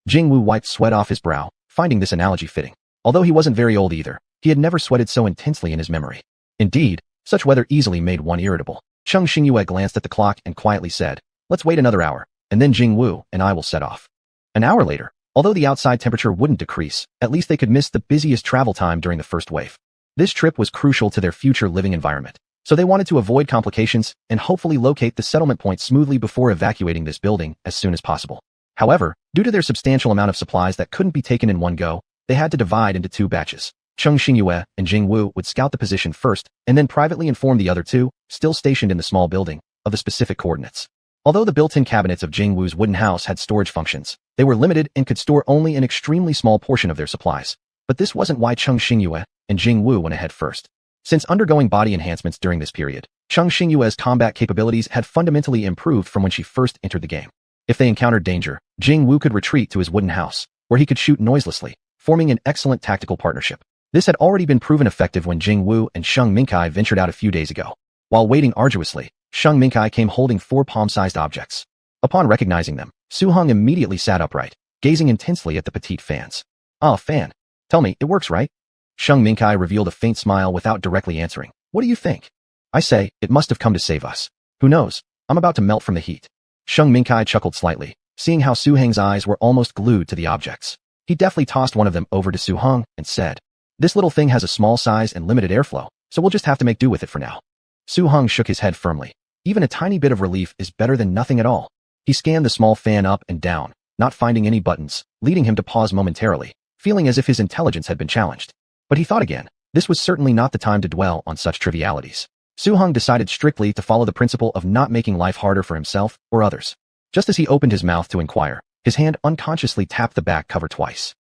Jingwu wiped sweat off his brow, finding this analogy fitting. Although he wasn't very old either, he had never sweated so intensely in his memory. Indeed, such weather easily made one irritable. Cheng Xingyue glanced at the clock and quietly said, let's wait another hour, and then Jingwu and I will set off. An hour later, although the outside temperature wouldn't decrease, at least they could miss the busiest travel time during the first wave. This trip was crucial to their future living environment, so they wanted to avoid complications and hopefully locate the settlement point smoothly before evacuating this building as soon as possible. However, due to their substantial amount of supplies that couldn't be taken in one go, they had to divide into two batches. Cheng Xingyue and Jingwu would scout the position first and then privately inform the other two, still stationed in the small building, of the specific coordinates. Although the built-in cabinets of Jingwu's wooden house had storage functions, they were limited and could store only an extremely small portion of their supplies. But this wasn't why Cheng Xingyue and Jingwu went ahead first. Since undergoing body enhancements during this period, Cheng Xingyue's combat capabilities had fundamentally improved from when she first entered the game. If they encountered danger, Jingwu could retreat to his wooden house, where he could shoot noiselessly, forming an excellent tactical partnership. This had already been proven effective when Jingwu and Sheng Minkai ventured out a few days ago. While waiting arduously, Sheng Minkai came holding 4 palm-sized objects. Upon recognizing them, Su Heng immediately sat upright, gazing intensely at the petite fans. Ah, fan. Tell me, it works, right? Sheng Minkai revealed a faint smile without directly answering. What do you think? I say, it must have come to save us. Who knows? I'm about to melt from the heat. Sheng Minkai chuckled slightly, seeing how Su Heng's eyes were almost glued to the objects. He deftly tossed one of them over to Su Heng and said, this little thing has a small size and limited airflow, so we'll just have to make do with it for now. Su Heng shook his head firmly. Even a tiny bit of relief is better than nothing at all. He scanned the small fan up and down, not finding any buttons, leading him to pause momentarily, feeling as if his intelligence had been challenged. But he thought again. This was certainly not the time to dwell on such trivialities. Su Heng decided strictly to follow the principle of not making life harder for himself or others. Just as he opened his mouth to inquire, his hand unconsciously tapped the back cover twice.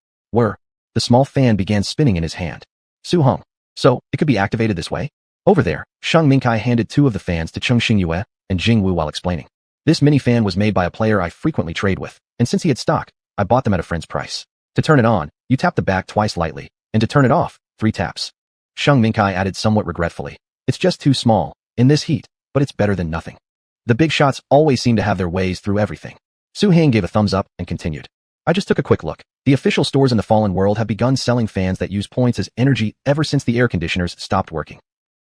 The small fan began spinning in his hand. Su Heng. So, it could be activated this way? Over there, Sheng Minkai handed 2 of the fans to Cheng Xingyue and Jingwu while explaining. This mini fan was made by a player I frequently trade with, and since he had stock, I bought them at a friend's price. To turn it on, you tap the back twice lightly, and to turn it off, 3 taps. Sheng Minkai added somewhat regretfully. It's just too small, in this heat, but it's better than nothing. The big shots always seem to have their ways through everything. Su Heng gave a thumbs up and continued. I just took a quick look. The official stores in the Fallen World have begun selling fans that use points as energy ever since the air conditioners stopped working.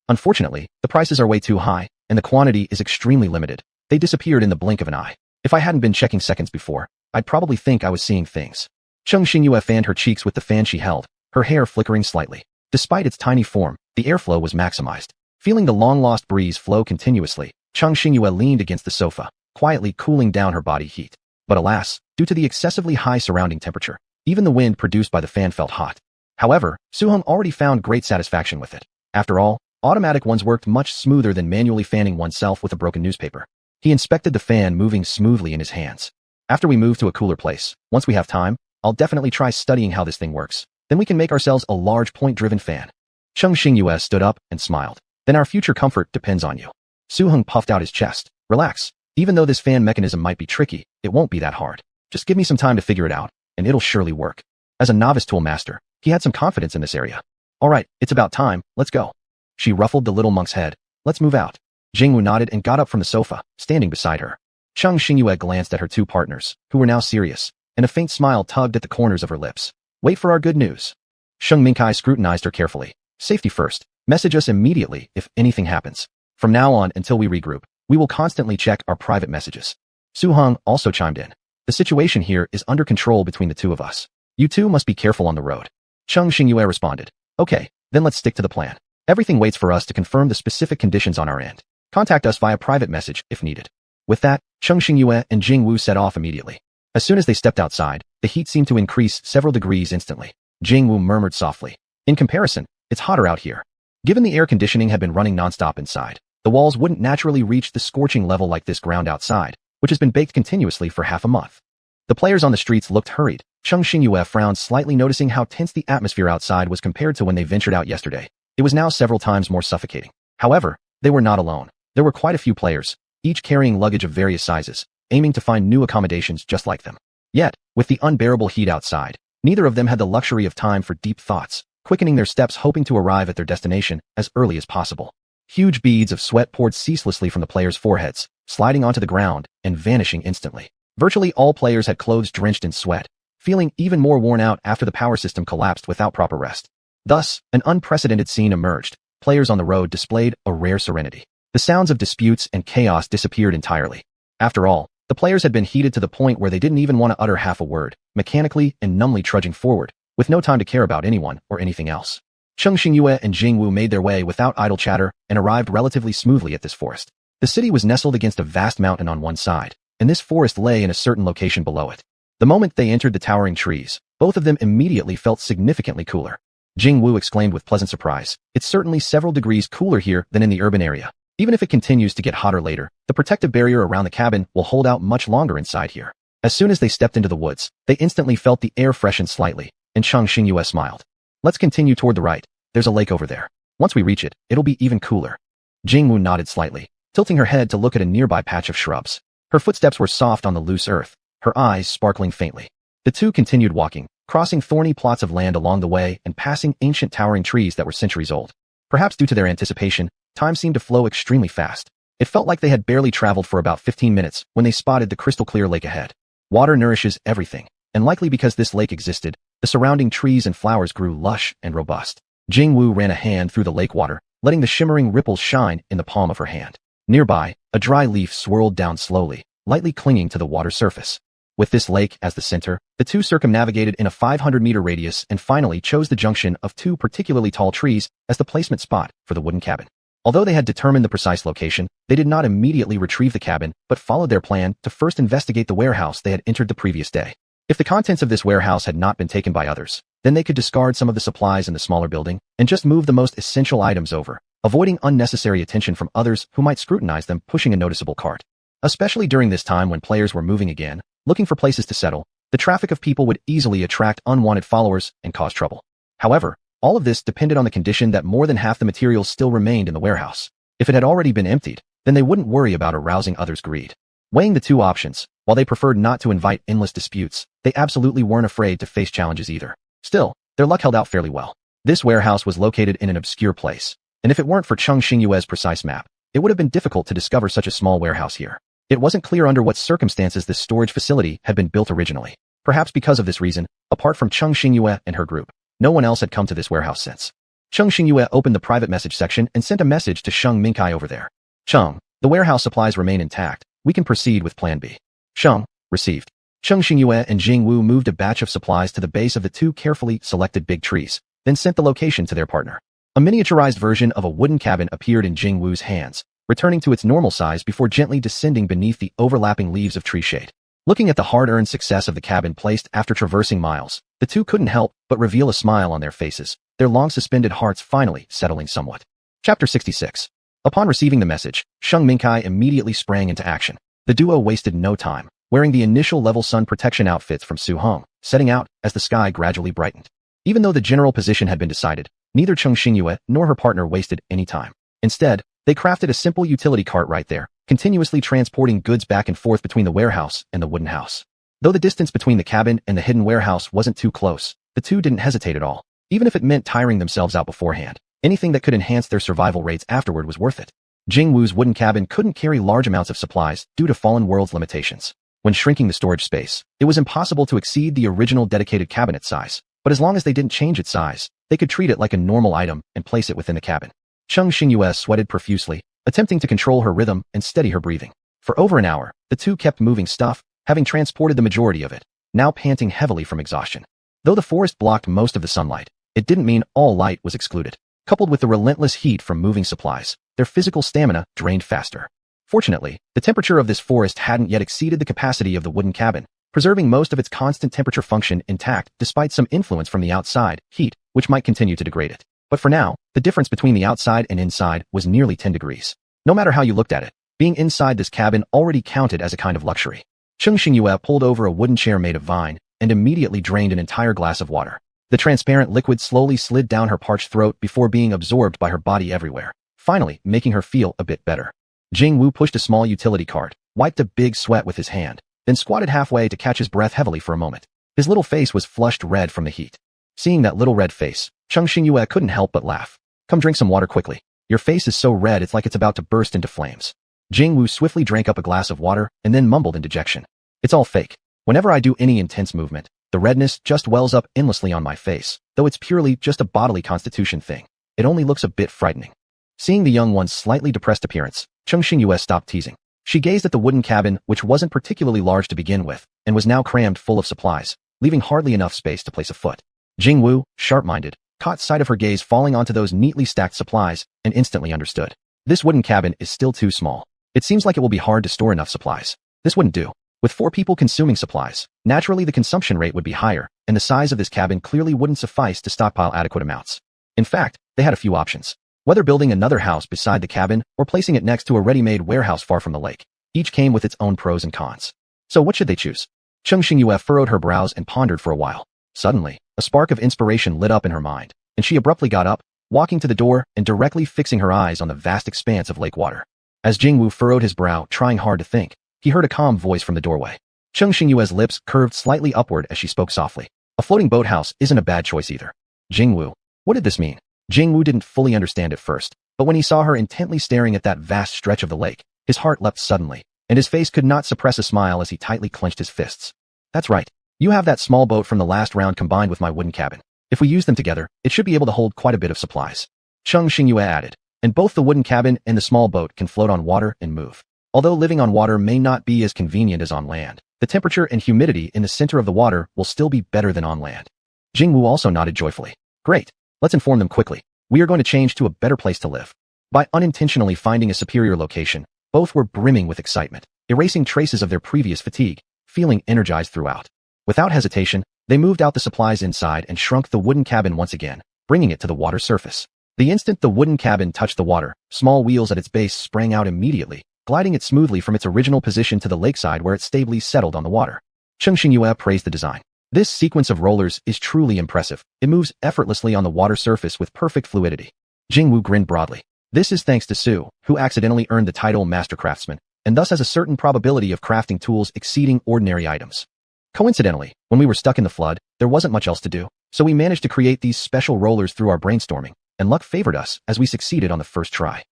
Unfortunately, the prices are way too high, and the quantity is extremely limited. They disappeared in the blink of an eye. If I hadn't been checking seconds before, I'd probably think I was seeing things. Cheng Xingyue fanned her cheeks with the fan she held, her hair flickering slightly. Despite its tiny form, the airflow was maximized. Feeling the long-lost breeze flow continuously, Cheng Xingyue leaned against the sofa, quietly cooling down her body heat. But alas, due to the excessively high surrounding temperature, even the wind produced by the fan felt hot. However, Su Heng already found great satisfaction with it. After all, automatic ones worked much smoother than manually fanning oneself with a broken newspaper. He inspected the fan moving smoothly in his hands. After we move to a cooler place, once we have time, I'll definitely try studying how this thing works. Then we can make ourselves a large point-driven fan. Cheng Xingyue stood up and smiled. then our future comfort depends on you. Su-hung puffed out his chest. Relax. Even though this fan mechanism might be tricky, it won't be that hard. Just give me some time to figure it out, and it'll surely work. As a novice tool master, he had some confidence in this area. All right, it's about time, let's go. She ruffled the little monk's head. Let's move out. Jingwu nodded and got up from the sofa, standing beside her. Cheng Xingyue glanced at her two partners, who were now serious, and a faint smile tugged at the corners of her lips. Wait for our good news. Sheng Mingkai scrutinized her carefully. Safety first. Message us immediately if anything happens. From now on until we regroup, we will constantly check our private messages. Su Hong also chimed in. The situation here is under control between the two of us. You two must be careful on the road. Cheng Xingyue responded. Okay, then let's stick to the plan. Everything waits for us to confirm the specific conditions on our end. Contact us via private message if needed. With that, Cheng Xingyue and Jing Wu set off immediately. As soon as they stepped outside, the heat seemed to increase several degrees instantly. Jing Wu murmured softly. In comparison, it's hotter out here. Given the air conditioning had been running nonstop inside, the walls wouldn't naturally reach the scorching level like this ground outside, which has been baked continuously for half a month. The players on the streets looked hurried. Cheng Xingyue frowned slightly, noticing how tense the atmosphere outside was compared to when they ventured out yesterday. It was now several times more suffocating. However, they were not alone. There were quite a few players, each carrying luggage of various sizes, aiming to find new accommodations just like them. Yet, with the unbearable heat outside, neither of them had the luxury of time for deep thoughts, quickening their steps hoping to arrive at their destination as early as possible. Huge beads of sweat poured ceaselessly from the players' foreheads, sliding onto the ground and vanishing instantly. Virtually all players had clothes drenched in sweat, feeling even more worn out after the power system collapsed without proper rest. Thus, an unprecedented scene emerged. Players on the road displayed a rare serenity. The sounds of disputes and chaos disappeared entirely. After all, the players had been heated to the point where they didn't even want to utter half a word, mechanically and numbly trudging forward, with no time to care about anyone or anything else. Cheng Xingyue and Jing Wu made their way without idle chatter and arrived relatively smoothly at this forest. The city was nestled against a vast mountain on one side, and this forest lay in a certain location below it. The moment they entered the towering trees, both of them immediately felt significantly cooler. Jing Wu exclaimed with pleasant surprise, it's certainly several degrees cooler here than in the urban area. Even if it continues to get hotter later, the protective barrier around the cabin will hold out much longer inside here. As soon as they stepped into the woods, they instantly felt the air freshen slightly, and Cheng Xingyue smiled. Let's continue toward the right. There's a lake over there. Once we reach it, it'll be even cooler. Jing Wu nodded slightly, tilting her head to look at a nearby patch of shrubs. Her footsteps were soft on the loose earth, her eyes sparkling faintly. The two continued walking, crossing thorny plots of land along the way and passing ancient towering trees that were centuries old. Perhaps due to their anticipation, time seemed to flow extremely fast. It felt like they had barely traveled for about 15 minutes when they spotted the crystal-clear lake ahead. Water nourishes everything, and likely because this lake existed, the surrounding trees and flowers grew lush and robust. Jing Wu ran a hand through the lake water, letting the shimmering ripples shine in the palm of her hand. Nearby, a dry leaf swirled down slowly, lightly clinging to the water surface. With this lake as the center, the two circumnavigated in a 500-meter radius and finally chose the junction of two particularly tall trees as the placement spot for the wooden cabin. Although they had determined the precise location, they did not immediately retrieve the cabin, but followed their plan to first investigate the warehouse they had entered the previous day. If the contents of this warehouse had not been taken by others, then they could discard some of the supplies in the smaller building and just move the most essential items over, avoiding unnecessary attention from others who might scrutinize them pushing a noticeable cart. Especially during this time when players were moving again, looking for places to settle, the traffic of people would easily attract unwanted followers and cause trouble. However, all of this depended on the condition that more than half the materials still remained in the warehouse. If it had already been emptied, then they wouldn't worry about arousing others' greed. Weighing the two options, while they preferred not to invite endless disputes, they absolutely weren't afraid to face challenges either. Still, their luck held out fairly well. This warehouse was located in an obscure place, and if it weren't for Cheng Xingyue's precise map, it would have been difficult to discover such a small warehouse here. It wasn't clear under what circumstances this storage facility had been built originally. Perhaps because of this reason, apart from Cheng Xingyue and her group, no one else had come to this warehouse since. Cheng Xingyue opened the private message section and sent a message to Sheng Mingkai over there. Cheng, the warehouse supplies remain intact. We can proceed with Plan B. Sheng, received. Cheng Xingyue and Jing Wu moved a batch of supplies to the base of the two carefully selected big trees, then sent the location to their partner. A miniaturized version of a wooden cabin appeared in Jing Wu's hands, returning to its normal size before gently descending beneath the overlapping leaves of tree shade. Looking at the hard-earned success of the cabin placed after traversing miles, the two couldn't help but reveal a smile on their faces, their long-suspended hearts finally settling somewhat. Chapter 66. Upon receiving the message, Sheng Mingkai immediately sprang into action. The duo wasted no time, wearing the initial level sun protection outfits from Su Hong, setting out as the sky gradually brightened. Even though the general position had been decided, neither Cheng Xingyue nor her partner wasted any time. Instead, they crafted a simple utility cart right there, continuously transporting goods back and forth between the warehouse and the wooden house. Though the distance between the cabin and the hidden warehouse wasn't too close, the two didn't hesitate at all. Even if it meant tiring themselves out beforehand, anything that could enhance their survival rates afterward was worth it. Jingwu's wooden cabin couldn't carry large amounts of supplies due to Fallen World's limitations. When shrinking the storage space, it was impossible to exceed the original dedicated cabinet size, but as long as they didn't change its size, they could treat it like a normal item and place it within the cabin. Cheng Xingyue sweated profusely, attempting to control her rhythm and steady her breathing. For over an hour, the two kept moving stuff, having transported the majority of it, now panting heavily from exhaustion. Though the forest blocked most of the sunlight, it didn't mean all light was excluded. Coupled with the relentless heat from moving supplies, their physical stamina drained faster. Fortunately, the temperature of this forest hadn't yet exceeded the capacity of the wooden cabin, preserving most of its constant temperature function intact despite some influence from the outside heat, which might continue to degrade it. But for now, the difference between the outside and inside was nearly 10 degrees. No matter how you looked at it, being inside this cabin already counted as a kind of luxury. Cheng Xingyue pulled over a wooden chair made of vine and immediately drained an entire glass of water. The transparent liquid slowly slid down her parched throat before being absorbed by her body everywhere, finally making her feel a bit better. Jingwu pushed a small utility cart, wiped a big sweat with his hand, then squatted halfway to catch his breath heavily for a moment. His little face was flushed red from the heat. Seeing that little red face, Cheng Xingyue couldn't help but laugh. Come drink some water quickly. Your face is so red it's like it's about to burst into flames. Jingwu swiftly drank up a glass of water and then mumbled in dejection. It's all fake. Whenever I do any intense movement, the redness just wells up endlessly on my face, though it's purely just a bodily constitution thing. It only looks a bit frightening. Seeing the young one's slightly depressed appearance, Cheng Xingyue stopped teasing. She gazed at the wooden cabin, which wasn't particularly large to begin with, and was now crammed full of supplies, leaving hardly enough space to place a foot. Jingwu, sharp-minded, caught sight of her gaze falling onto those neatly stacked supplies and instantly understood. This wooden cabin is still too small. It seems like it will be hard to store enough supplies. This wouldn't do. With 4 people consuming supplies, naturally the consumption rate would be higher, and the size of this cabin clearly wouldn't suffice to stockpile adequate amounts. In fact, they had a few options. Whether building another house beside the cabin or placing it next to a ready-made warehouse far from the lake, each came with its own pros and cons. So what should they choose? Cheng Xingyue furrowed her brows and pondered for a while. Suddenly, a spark of inspiration lit up in her mind, and she abruptly got up, walking to the door and directly fixing her eyes on the vast expanse of lake water. As Jingwu furrowed his brow, trying hard to think, he heard a calm voice from the doorway. Cheng Xingyue's lips curved slightly upward as she spoke softly. A floating boathouse isn't a bad choice either. Jingwu. What did this mean? Jingwu didn't fully understand at first, but when he saw her intently staring at that vast stretch of the lake, his heart leapt suddenly, and his face could not suppress a smile as he tightly clenched his fists. That's right. You have that small boat from the last round combined with my wooden cabin. If we use them together, it should be able to hold quite a bit of supplies. Cheng Xingyue added, and both the wooden cabin and the small boat can float on water and move. Although living on water may not be as convenient as on land, the temperature and humidity in the center of the water will still be better than on land. Jingwu also nodded joyfully. Great. Let's inform them quickly. We are going to change to a better place to live. By unintentionally finding a superior location, both were brimming with excitement, erasing traces of their previous fatigue, feeling energized throughout. Without hesitation, they moved out the supplies inside and shrunk the wooden cabin once again, bringing it to the water surface. The instant the wooden cabin touched the water, small wheels at its base sprang out immediately, gliding it smoothly from its original position to the lakeside where it stably settled on the water. Cheng Xingyue praised the design. This sequence of rollers is truly impressive. It moves effortlessly on the water surface with perfect fluidity. Jingwu grinned broadly. This is thanks to Su, who accidentally earned the title Master Craftsman, and thus has a certain probability of crafting tools exceeding ordinary items. Coincidentally, when we were stuck in the flood, there wasn't much else to do, so we managed to create these special rollers through our brainstorming, and luck favored us as we succeeded on the first try.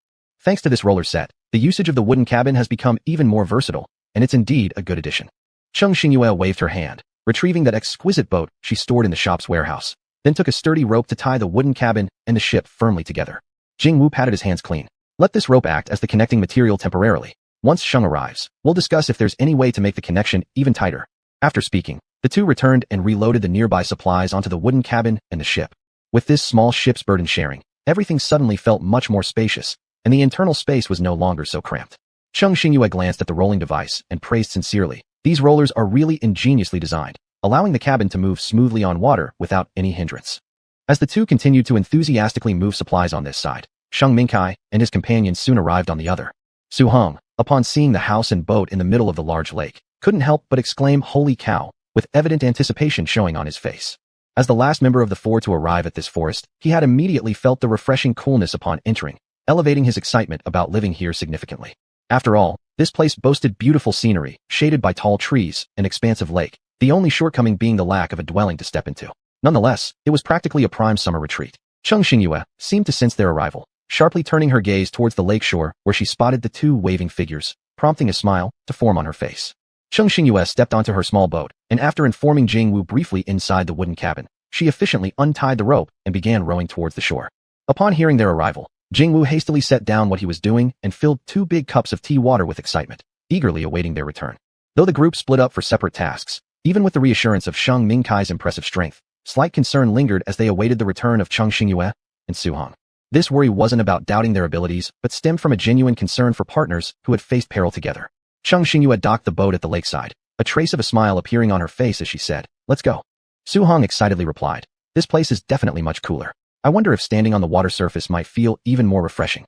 Thanks to this roller set, the usage of the wooden cabin has become even more versatile, and it's indeed a good addition. Cheng Xingyue waved her hand, retrieving that exquisite boat she stored in the shop's warehouse, then took a sturdy rope to tie the wooden cabin and the ship firmly together. Jingwu patted his hands clean. Let this rope act as the connecting material temporarily. Once Sheng arrives, we'll discuss if there's any way to make the connection even tighter. After speaking, the two returned and reloaded the nearby supplies onto the wooden cabin and the ship. With this small ship's burden sharing, everything suddenly felt much more spacious, and the internal space was no longer so cramped. Cheng Xingyue glanced at the rolling device and praised sincerely. These rollers are really ingeniously designed, allowing the cabin to move smoothly on water without any hindrance. As the two continued to enthusiastically move supplies on this side, Sheng Mingkai and his companions soon arrived on the other. Su Heng, upon seeing the house and boat in the middle of the large lake, couldn't help but exclaim "Holy cow!" with evident anticipation showing on his face. As the last member of the four to arrive at this forest, he had immediately felt the refreshing coolness upon entering, elevating his excitement about living here significantly. After all, this place boasted beautiful scenery, shaded by tall trees, an expansive lake, the only shortcoming being the lack of a dwelling to step into. Nonetheless, it was practically a prime summer retreat. Cheng Xingyue seemed to sense their arrival, sharply turning her gaze towards the lake shore where she spotted the two waving figures, prompting a smile to form on her face. Cheng Xingyue stepped onto her small boat, and after informing Jingwu briefly inside the wooden cabin, she efficiently untied the rope and began rowing towards the shore. Upon hearing their arrival, Jingwu hastily set down what he was doing and filled 2 big cups of tea water with excitement, eagerly awaiting their return. Though the group split up for separate tasks, even with the reassurance of Sheng Mingkai's impressive strength, slight concern lingered as they awaited the return of Cheng Xingyue and Su Hong. This worry wasn't about doubting their abilities, but stemmed from a genuine concern for partners who had faced peril together. Cheng Xingyue docked the boat at the lakeside, a trace of a smile appearing on her face as she said, "Let's go." Su Hong excitedly replied, "This place is definitely much cooler. I wonder if standing on the water surface might feel even more refreshing."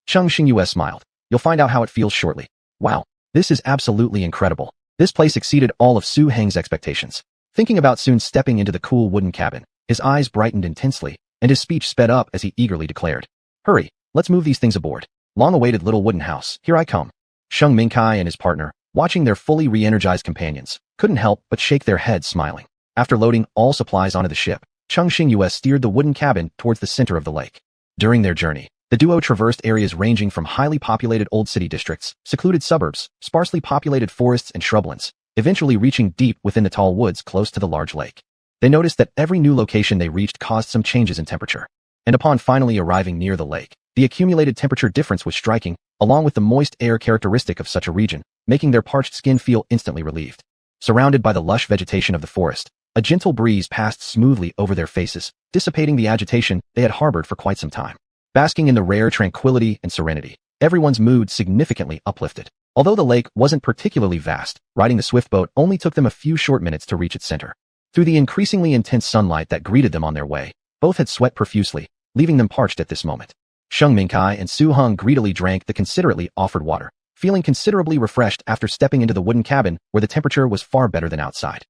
Cheng Xingyue smiled. "You'll find out how it feels shortly." Wow, this is absolutely incredible. This place exceeded all of Su Heng's expectations. Thinking about soon stepping into the cool wooden cabin, his eyes brightened intensely, and his speech sped up as he eagerly declared, "Hurry, let's move these things aboard. Long-awaited little wooden house, here I come." Sheng Mingkai and his partner, watching their fully re-energized companions, couldn't help but shake their heads smiling. After loading all supplies onto the ship, Cheng Xingyue steered the wooden cabin towards the center of the lake. During their journey, the duo traversed areas ranging from highly populated old city districts, secluded suburbs, sparsely populated forests and shrublands, eventually reaching deep within the tall woods close to the large lake. They noticed that every new location they reached caused some changes in temperature. And upon finally arriving near the lake, the accumulated temperature difference was striking, along with the moist air characteristic of such a region, making their parched skin feel instantly relieved. Surrounded by the lush vegetation of the forest, a gentle breeze passed smoothly over their faces, dissipating the agitation they had harbored for quite some time. Basking in the rare tranquility and serenity, everyone's mood significantly uplifted. Although the lake wasn't particularly vast, riding the swift boat only took them a few short minutes to reach its center. Through the increasingly intense sunlight that greeted them on their way, both had sweat profusely, leaving them parched at this moment. Sheng Mingkai and Su Hong greedily drank the considerately offered water, feeling considerably refreshed after stepping into the wooden cabin where the temperature was far better than outside.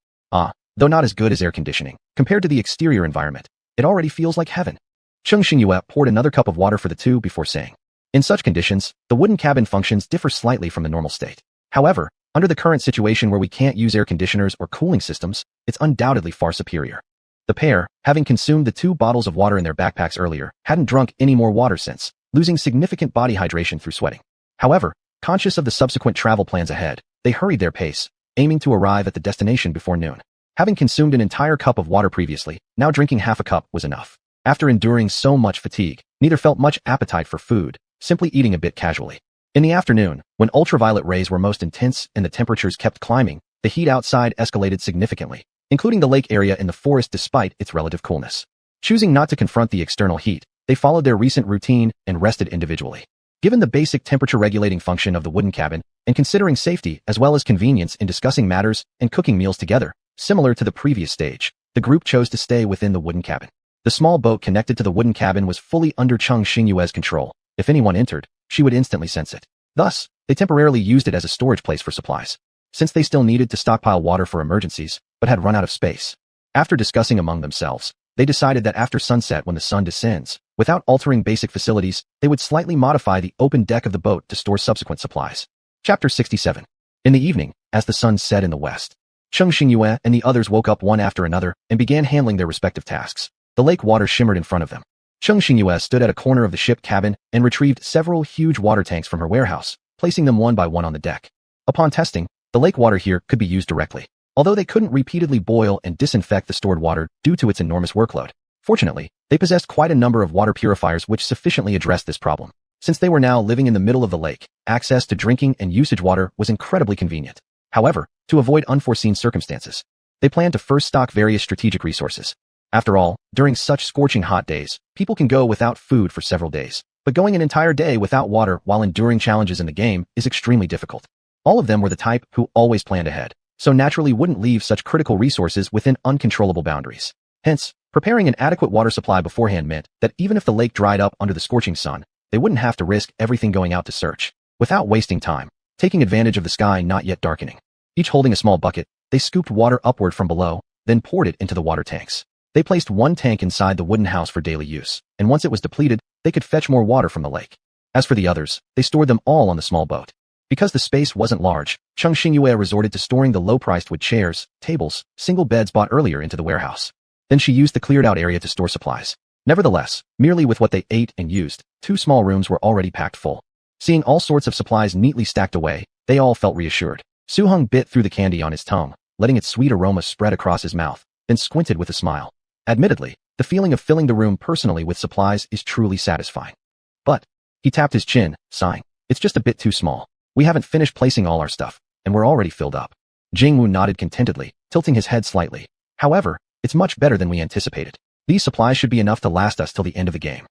Though not as good as air conditioning, compared to the exterior environment, it already feels like heaven. Cheng Xingyue poured another cup of water for the two before saying, "In such conditions, the wooden cabin functions differ slightly from the normal state. However, under the current situation where we can't use air conditioners or cooling systems, it's undoubtedly far superior." The pair, having consumed the 2 bottles of water in their backpacks earlier, hadn't drunk any more water since, losing significant body hydration through sweating. However, conscious of the subsequent travel plans ahead, they hurried their pace, aiming to arrive at the destination before noon. Having consumed an entire cup of water previously, now drinking half a cup was enough. After enduring so much fatigue, neither felt much appetite for food, simply eating a bit casually. In the afternoon, when ultraviolet rays were most intense and the temperatures kept climbing, the heat outside escalated significantly, including the lake area in the forest despite its relative coolness. Choosing not to confront the external heat, they followed their recent routine and rested individually. Given the basic temperature-regulating function of the wooden cabin, and considering safety as well as convenience in discussing matters and cooking meals together, similar to the previous stage, the group chose to stay within the wooden cabin. The small boat connected to the wooden cabin was fully under Cheng Xingyue's control. If anyone entered, she would instantly sense it. Thus, they temporarily used it as a storage place for supplies, since they still needed to stockpile water for emergencies, but had run out of space. After discussing among themselves, they decided that after sunset when the sun descends, without altering basic facilities, they would slightly modify the open deck of the boat to store subsequent supplies. Chapter 67. In the evening, as the sun set in the west, Cheng Xingyue and the others woke up one after another and began handling their respective tasks. The lake water shimmered in front of them. Cheng Xingyue stood at a corner of the ship cabin and retrieved several huge water tanks from her warehouse, placing them one by one on the deck. Upon testing, the lake water here could be used directly, although they couldn't repeatedly boil and disinfect the stored water due to its enormous workload. Fortunately, they possessed quite a number of water purifiers which sufficiently addressed this problem. Since they were now living in the middle of the lake, access to drinking and usage water was incredibly convenient. However, to avoid unforeseen circumstances, they planned to first stock various strategic resources. After all, during such scorching hot days, people can go without food for several days, but going an entire day without water while enduring challenges in the game is extremely difficult. All of them were the type who always planned ahead, so naturally wouldn't leave such critical resources within uncontrollable boundaries. Hence, preparing an adequate water supply beforehand meant that even if the lake dried up under the scorching sun, they wouldn't have to risk everything going out to search. Without wasting time, taking advantage of the sky not yet darkening, each holding a small bucket, they scooped water upward from below, then poured it into the water tanks. They placed one tank inside the wooden house for daily use, and once it was depleted, they could fetch more water from the lake. As for the others, they stored them all on the small boat. Because the space wasn't large, Cheng Xingyue resorted to storing the low-priced wood chairs, tables, single beds bought earlier into the warehouse. Then she used the cleared-out area to store supplies. Nevertheless, merely with what they ate and used, 2 small rooms were already packed full. Seeing all sorts of supplies neatly stacked away, they all felt reassured. Su Heng bit through the candy on his tongue, letting its sweet aroma spread across his mouth, then squinted with a smile. Admittedly, the feeling of filling the room personally with supplies is truly satisfying. But, he tapped his chin, sighing, it's just a bit too small. We haven't finished placing all our stuff, and we're already filled up. Jingwu nodded contentedly, tilting his head slightly. However, it's much better than we anticipated. These supplies should be enough to last us till the end of the game.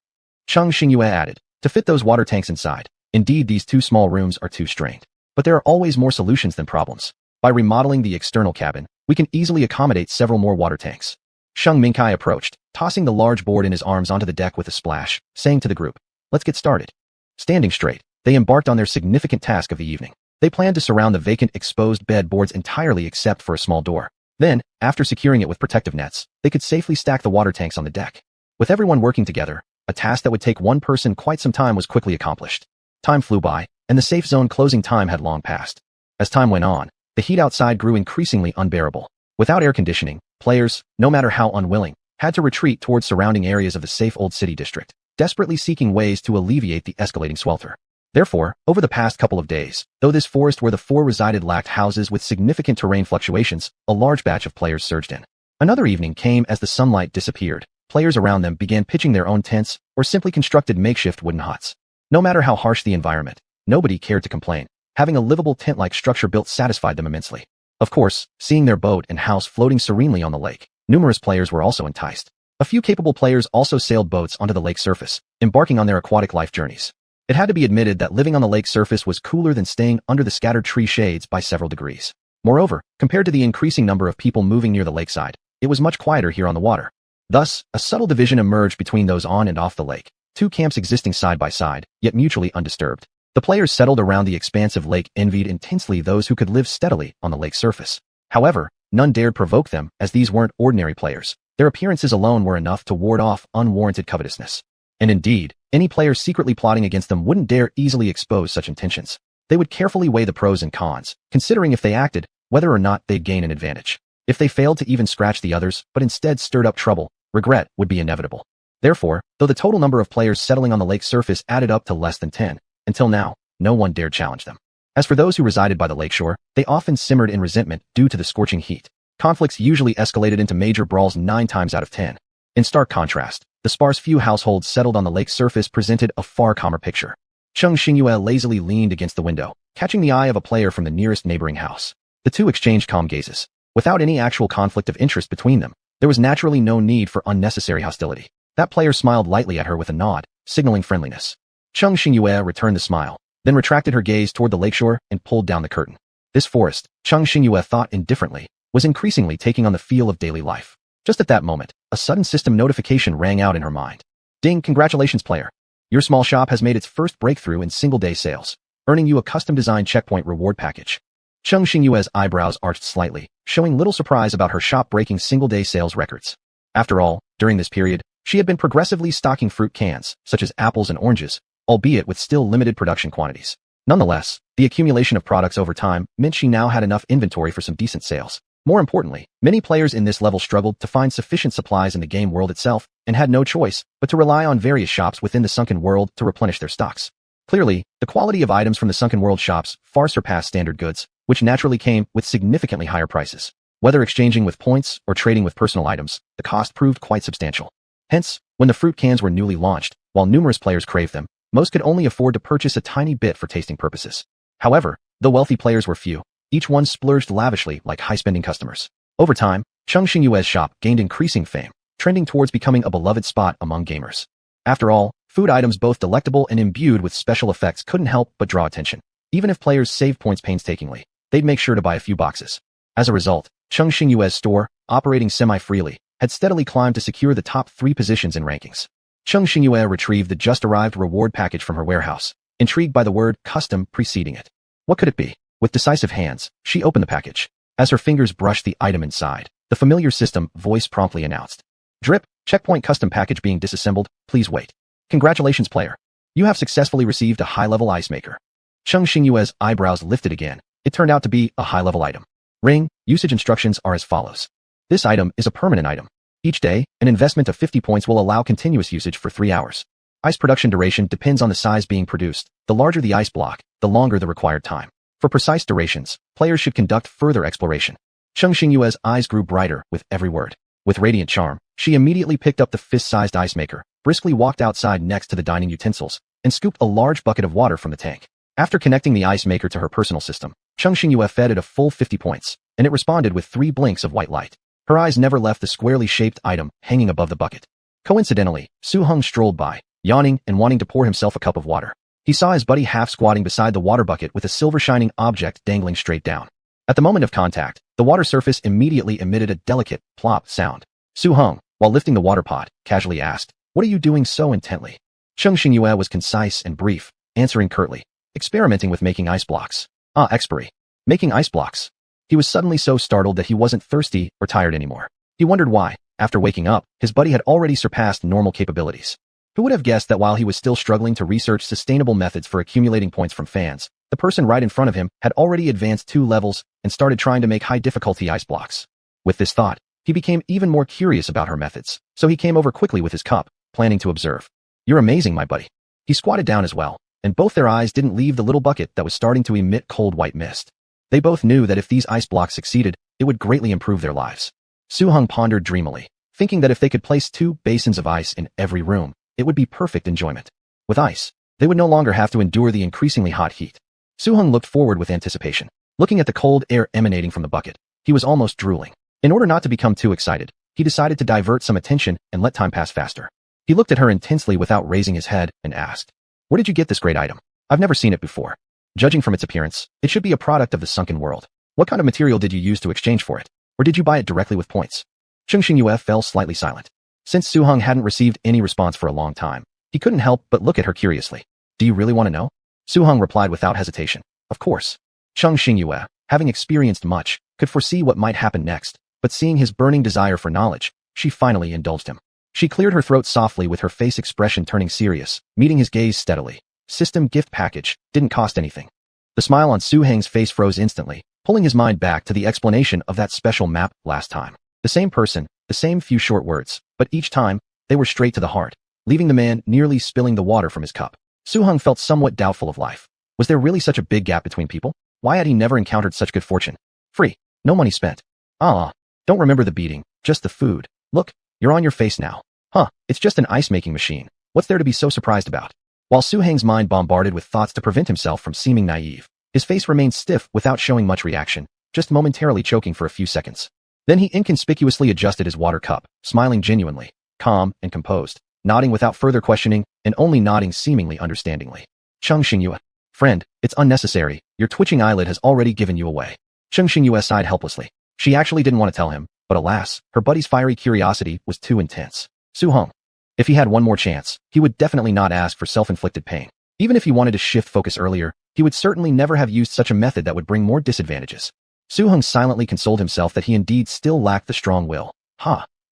Cheng Xingyue added, to fit those water tanks inside. Indeed, these 2 small rooms are too strained. But there are always more solutions than problems. By remodeling the external cabin, we can easily accommodate several more water tanks. Sheng Mingkai approached, tossing the large board in his arms onto the deck with a splash, saying to the group, let's get started. Standing straight, they embarked on their significant task of the evening. They planned to surround the vacant exposed bed boards entirely except for a small door. Then, after securing it with protective nets, they could safely stack the water tanks on the deck. With everyone working together, a task that would take one person quite some time was quickly accomplished. Time flew by, and the safe zone closing time had long passed. As time went on, the heat outside grew increasingly unbearable. Without air conditioning, players, no matter how unwilling, had to retreat towards surrounding areas of the safe old city district, desperately seeking ways to alleviate the escalating swelter. Therefore, over the past couple of days, though this forest where the 4 resided lacked houses with significant terrain fluctuations, a large batch of players surged in. Another evening came as the sunlight disappeared. Players around them began pitching their own tents or simply constructed makeshift wooden huts. No matter how harsh the environment, nobody cared to complain. Having a livable tent-like structure built satisfied them immensely. Of course, seeing their boat and house floating serenely on the lake, numerous players were also enticed. A few capable players also sailed boats onto the lake surface, embarking on their aquatic life journeys. It had to be admitted that living on the lake surface was cooler than staying under the scattered tree shades by several degrees. Moreover, compared to the increasing number of people moving near the lakeside, it was much quieter here on the water. Thus, a subtle division emerged between those on and off the lake, 2 camps existing side by side, yet mutually undisturbed. The players settled around the expansive lake envied intensely those who could live steadily on the lake's surface. However, none dared provoke them, as these weren't ordinary players. Their appearances alone were enough to ward off unwarranted covetousness. And indeed, any player secretly plotting against them wouldn't dare easily expose such intentions. They would carefully weigh the pros and cons, considering if they acted, whether or not they'd gain an advantage. If they failed to even scratch the others, but instead stirred up trouble, regret would be inevitable. Therefore, though the total number of players settling on the lake's surface added up to less than 10, until now, no one dared challenge them. As for those who resided by the lakeshore, they often simmered in resentment due to the scorching heat. Conflicts usually escalated into major brawls 9 times out of 10. In stark contrast, the sparse few households settled on the lake's surface presented a far calmer picture. Cheng Xingyue lazily leaned against the window, catching the eye of a player from the nearest neighboring house. The 2 exchanged calm gazes. Without any actual conflict of interest between them, there was naturally no need for unnecessary hostility. That player smiled lightly at her with a nod, signaling friendliness. Cheng Xingyue returned the smile, then retracted her gaze toward the lakeshore and pulled down the curtain. This forest, Cheng Xingyue thought indifferently, was increasingly taking on the feel of daily life. Just at that moment, a sudden system notification rang out in her mind. Ding, congratulations player. Your small shop has made its first breakthrough in single-day sales, earning you a custom-designed checkpoint reward package. Cheng Xingyue's eyebrows arched slightly, showing little surprise about her shop breaking single-day sales records. After all, during this period, she had been progressively stocking fruit cans, such as apples and oranges, albeit with still limited production quantities. Nonetheless, the accumulation of products over time meant she now had enough inventory for some decent sales. More importantly, many players in this level struggled to find sufficient supplies in the game world itself and had no choice but to rely on various shops within the sunken world to replenish their stocks. Clearly, the quality of items from the sunken world shops far surpassed standard goods, which naturally came with significantly higher prices. Whether exchanging with points or trading with personal items, the cost proved quite substantial. Hence, when the fruit cans were newly launched, while numerous players craved them, most could only afford to purchase a tiny bit for tasting purposes. However, though wealthy players were few, each one splurged lavishly like high-spending customers. Over time, Cheng Xingyue's shop gained increasing fame, trending towards becoming a beloved spot among gamers. After all, food items both delectable and imbued with special effects couldn't help but draw attention. Even if players saved points painstakingly, they'd make sure to buy a few boxes. As a result, Cheng Xingyue's store, operating semi-freely, had steadily climbed to secure the top 3 positions in rankings. Cheng Xingyue retrieved the just-arrived reward package from her warehouse, intrigued by the word custom preceding it. What could it be? With decisive hands, she opened the package. As her fingers brushed the item inside, the familiar system voice promptly announced. Drip, checkpoint custom package being disassembled, please wait. Congratulations player. You have successfully received a high-level ice maker. Cheng Xingyue's eyebrows lifted again. It turned out to be a high-level item. Ring, usage instructions are as follows. This item is a permanent item. Each day, an investment of 50 points will allow continuous usage for 3 hours. Ice production duration depends on the size being produced. The larger the ice block, the longer the required time. For precise durations, players should conduct further exploration. Cheng Xingyue's eyes grew brighter with every word. With radiant charm, she immediately picked up the fist-sized ice maker, briskly walked outside next to the dining utensils, and scooped a large bucket of water from the tank. After connecting the ice maker to her personal system, Cheng Xingyue fed it a full 50 points, and it responded with 3 blinks of white light. Her eyes never left the squarely shaped item hanging above the bucket. Coincidentally, Su Heng strolled by, yawning and wanting to pour himself a cup of water. He saw his buddy half-squatting beside the water bucket with a silver-shining object dangling straight down. At the moment of contact, the water surface immediately emitted a delicate, plop sound. Su Heng, while lifting the water pot, casually asked, "What are you doing so intently?" Cheng Xingyue was concise and brief, answering curtly, "Experimenting with making ice blocks." Ah, expiry. Making ice blocks. He was suddenly so startled that he wasn't thirsty or tired anymore. He wondered why, after waking up, his buddy had already surpassed normal capabilities. Who would have guessed that while he was still struggling to research sustainable methods for accumulating points from fans, the person right in front of him had already advanced 2 levels and started trying to make high-difficulty ice blocks. With this thought, he became even more curious about her methods, so he came over quickly with his cup, planning to observe. "You're amazing, my buddy." He squatted down as well, and both their eyes didn't leave the little bucket that was starting to emit cold white mist. They both knew that if these ice blocks succeeded, it would greatly improve their lives. Su Heng pondered dreamily, thinking that if they could place 2 basins of ice in every room, it would be perfect enjoyment. With ice, they would no longer have to endure the increasingly hot heat. Su Heng looked forward with anticipation. Looking at the cold air emanating from the bucket, he was almost drooling. In order not to become too excited, he decided to divert some attention and let time pass faster. He looked at her intensely without raising his head and asked, "Where did you get this great item? I've never seen it before. Judging from its appearance, it should be a product of the sunken world. What kind of material did you use to exchange for it? Or did you buy it directly with points?" Cheng Xingyue fell slightly silent. Since Su Heng hadn't received any response for a long time, he couldn't help but look at her curiously. "Do you really want to know?" Su Heng replied without hesitation. "Of course." Cheng Xingyue, having experienced much, could foresee what might happen next, but seeing his burning desire for knowledge, she finally indulged him. She cleared her throat softly with her face expression turning serious, meeting his gaze steadily. System gift package, didn't cost anything. The smile on Su Heng's face froze instantly, pulling his mind back to the explanation of that special map last time. The same person, the same few short words, but each time, they were straight to the heart, leaving the man nearly spilling the water from his cup. Su Heng felt somewhat doubtful of life. Was there really such a big gap between people? Why had he never encountered such good fortune? Free, no money spent. Don't remember the beating, just the food. Look, you're on your face now. Huh, it's just an ice-making machine. What's there to be so surprised about? While Su Heng's mind bombarded with thoughts to prevent himself from seeming naive, his face remained stiff without showing much reaction, just momentarily choking for a few seconds. Then he inconspicuously adjusted his water cup, smiling genuinely, calm and composed, nodding without further questioning and only nodding seemingly understandingly. Cheng Xingyue. "Friend, it's unnecessary. Your twitching eyelid has already given you away." Cheng Xingyue sighed helplessly. She actually didn't want to tell him, but alas, her buddy's fiery curiosity was too intense. Su Heng. If he had one more chance, he would definitely not ask for self-inflicted pain. Even if he wanted to shift focus earlier, he would certainly never have used such a method that would bring more disadvantages. Su Heng silently consoled himself that he indeed still lacked the strong will.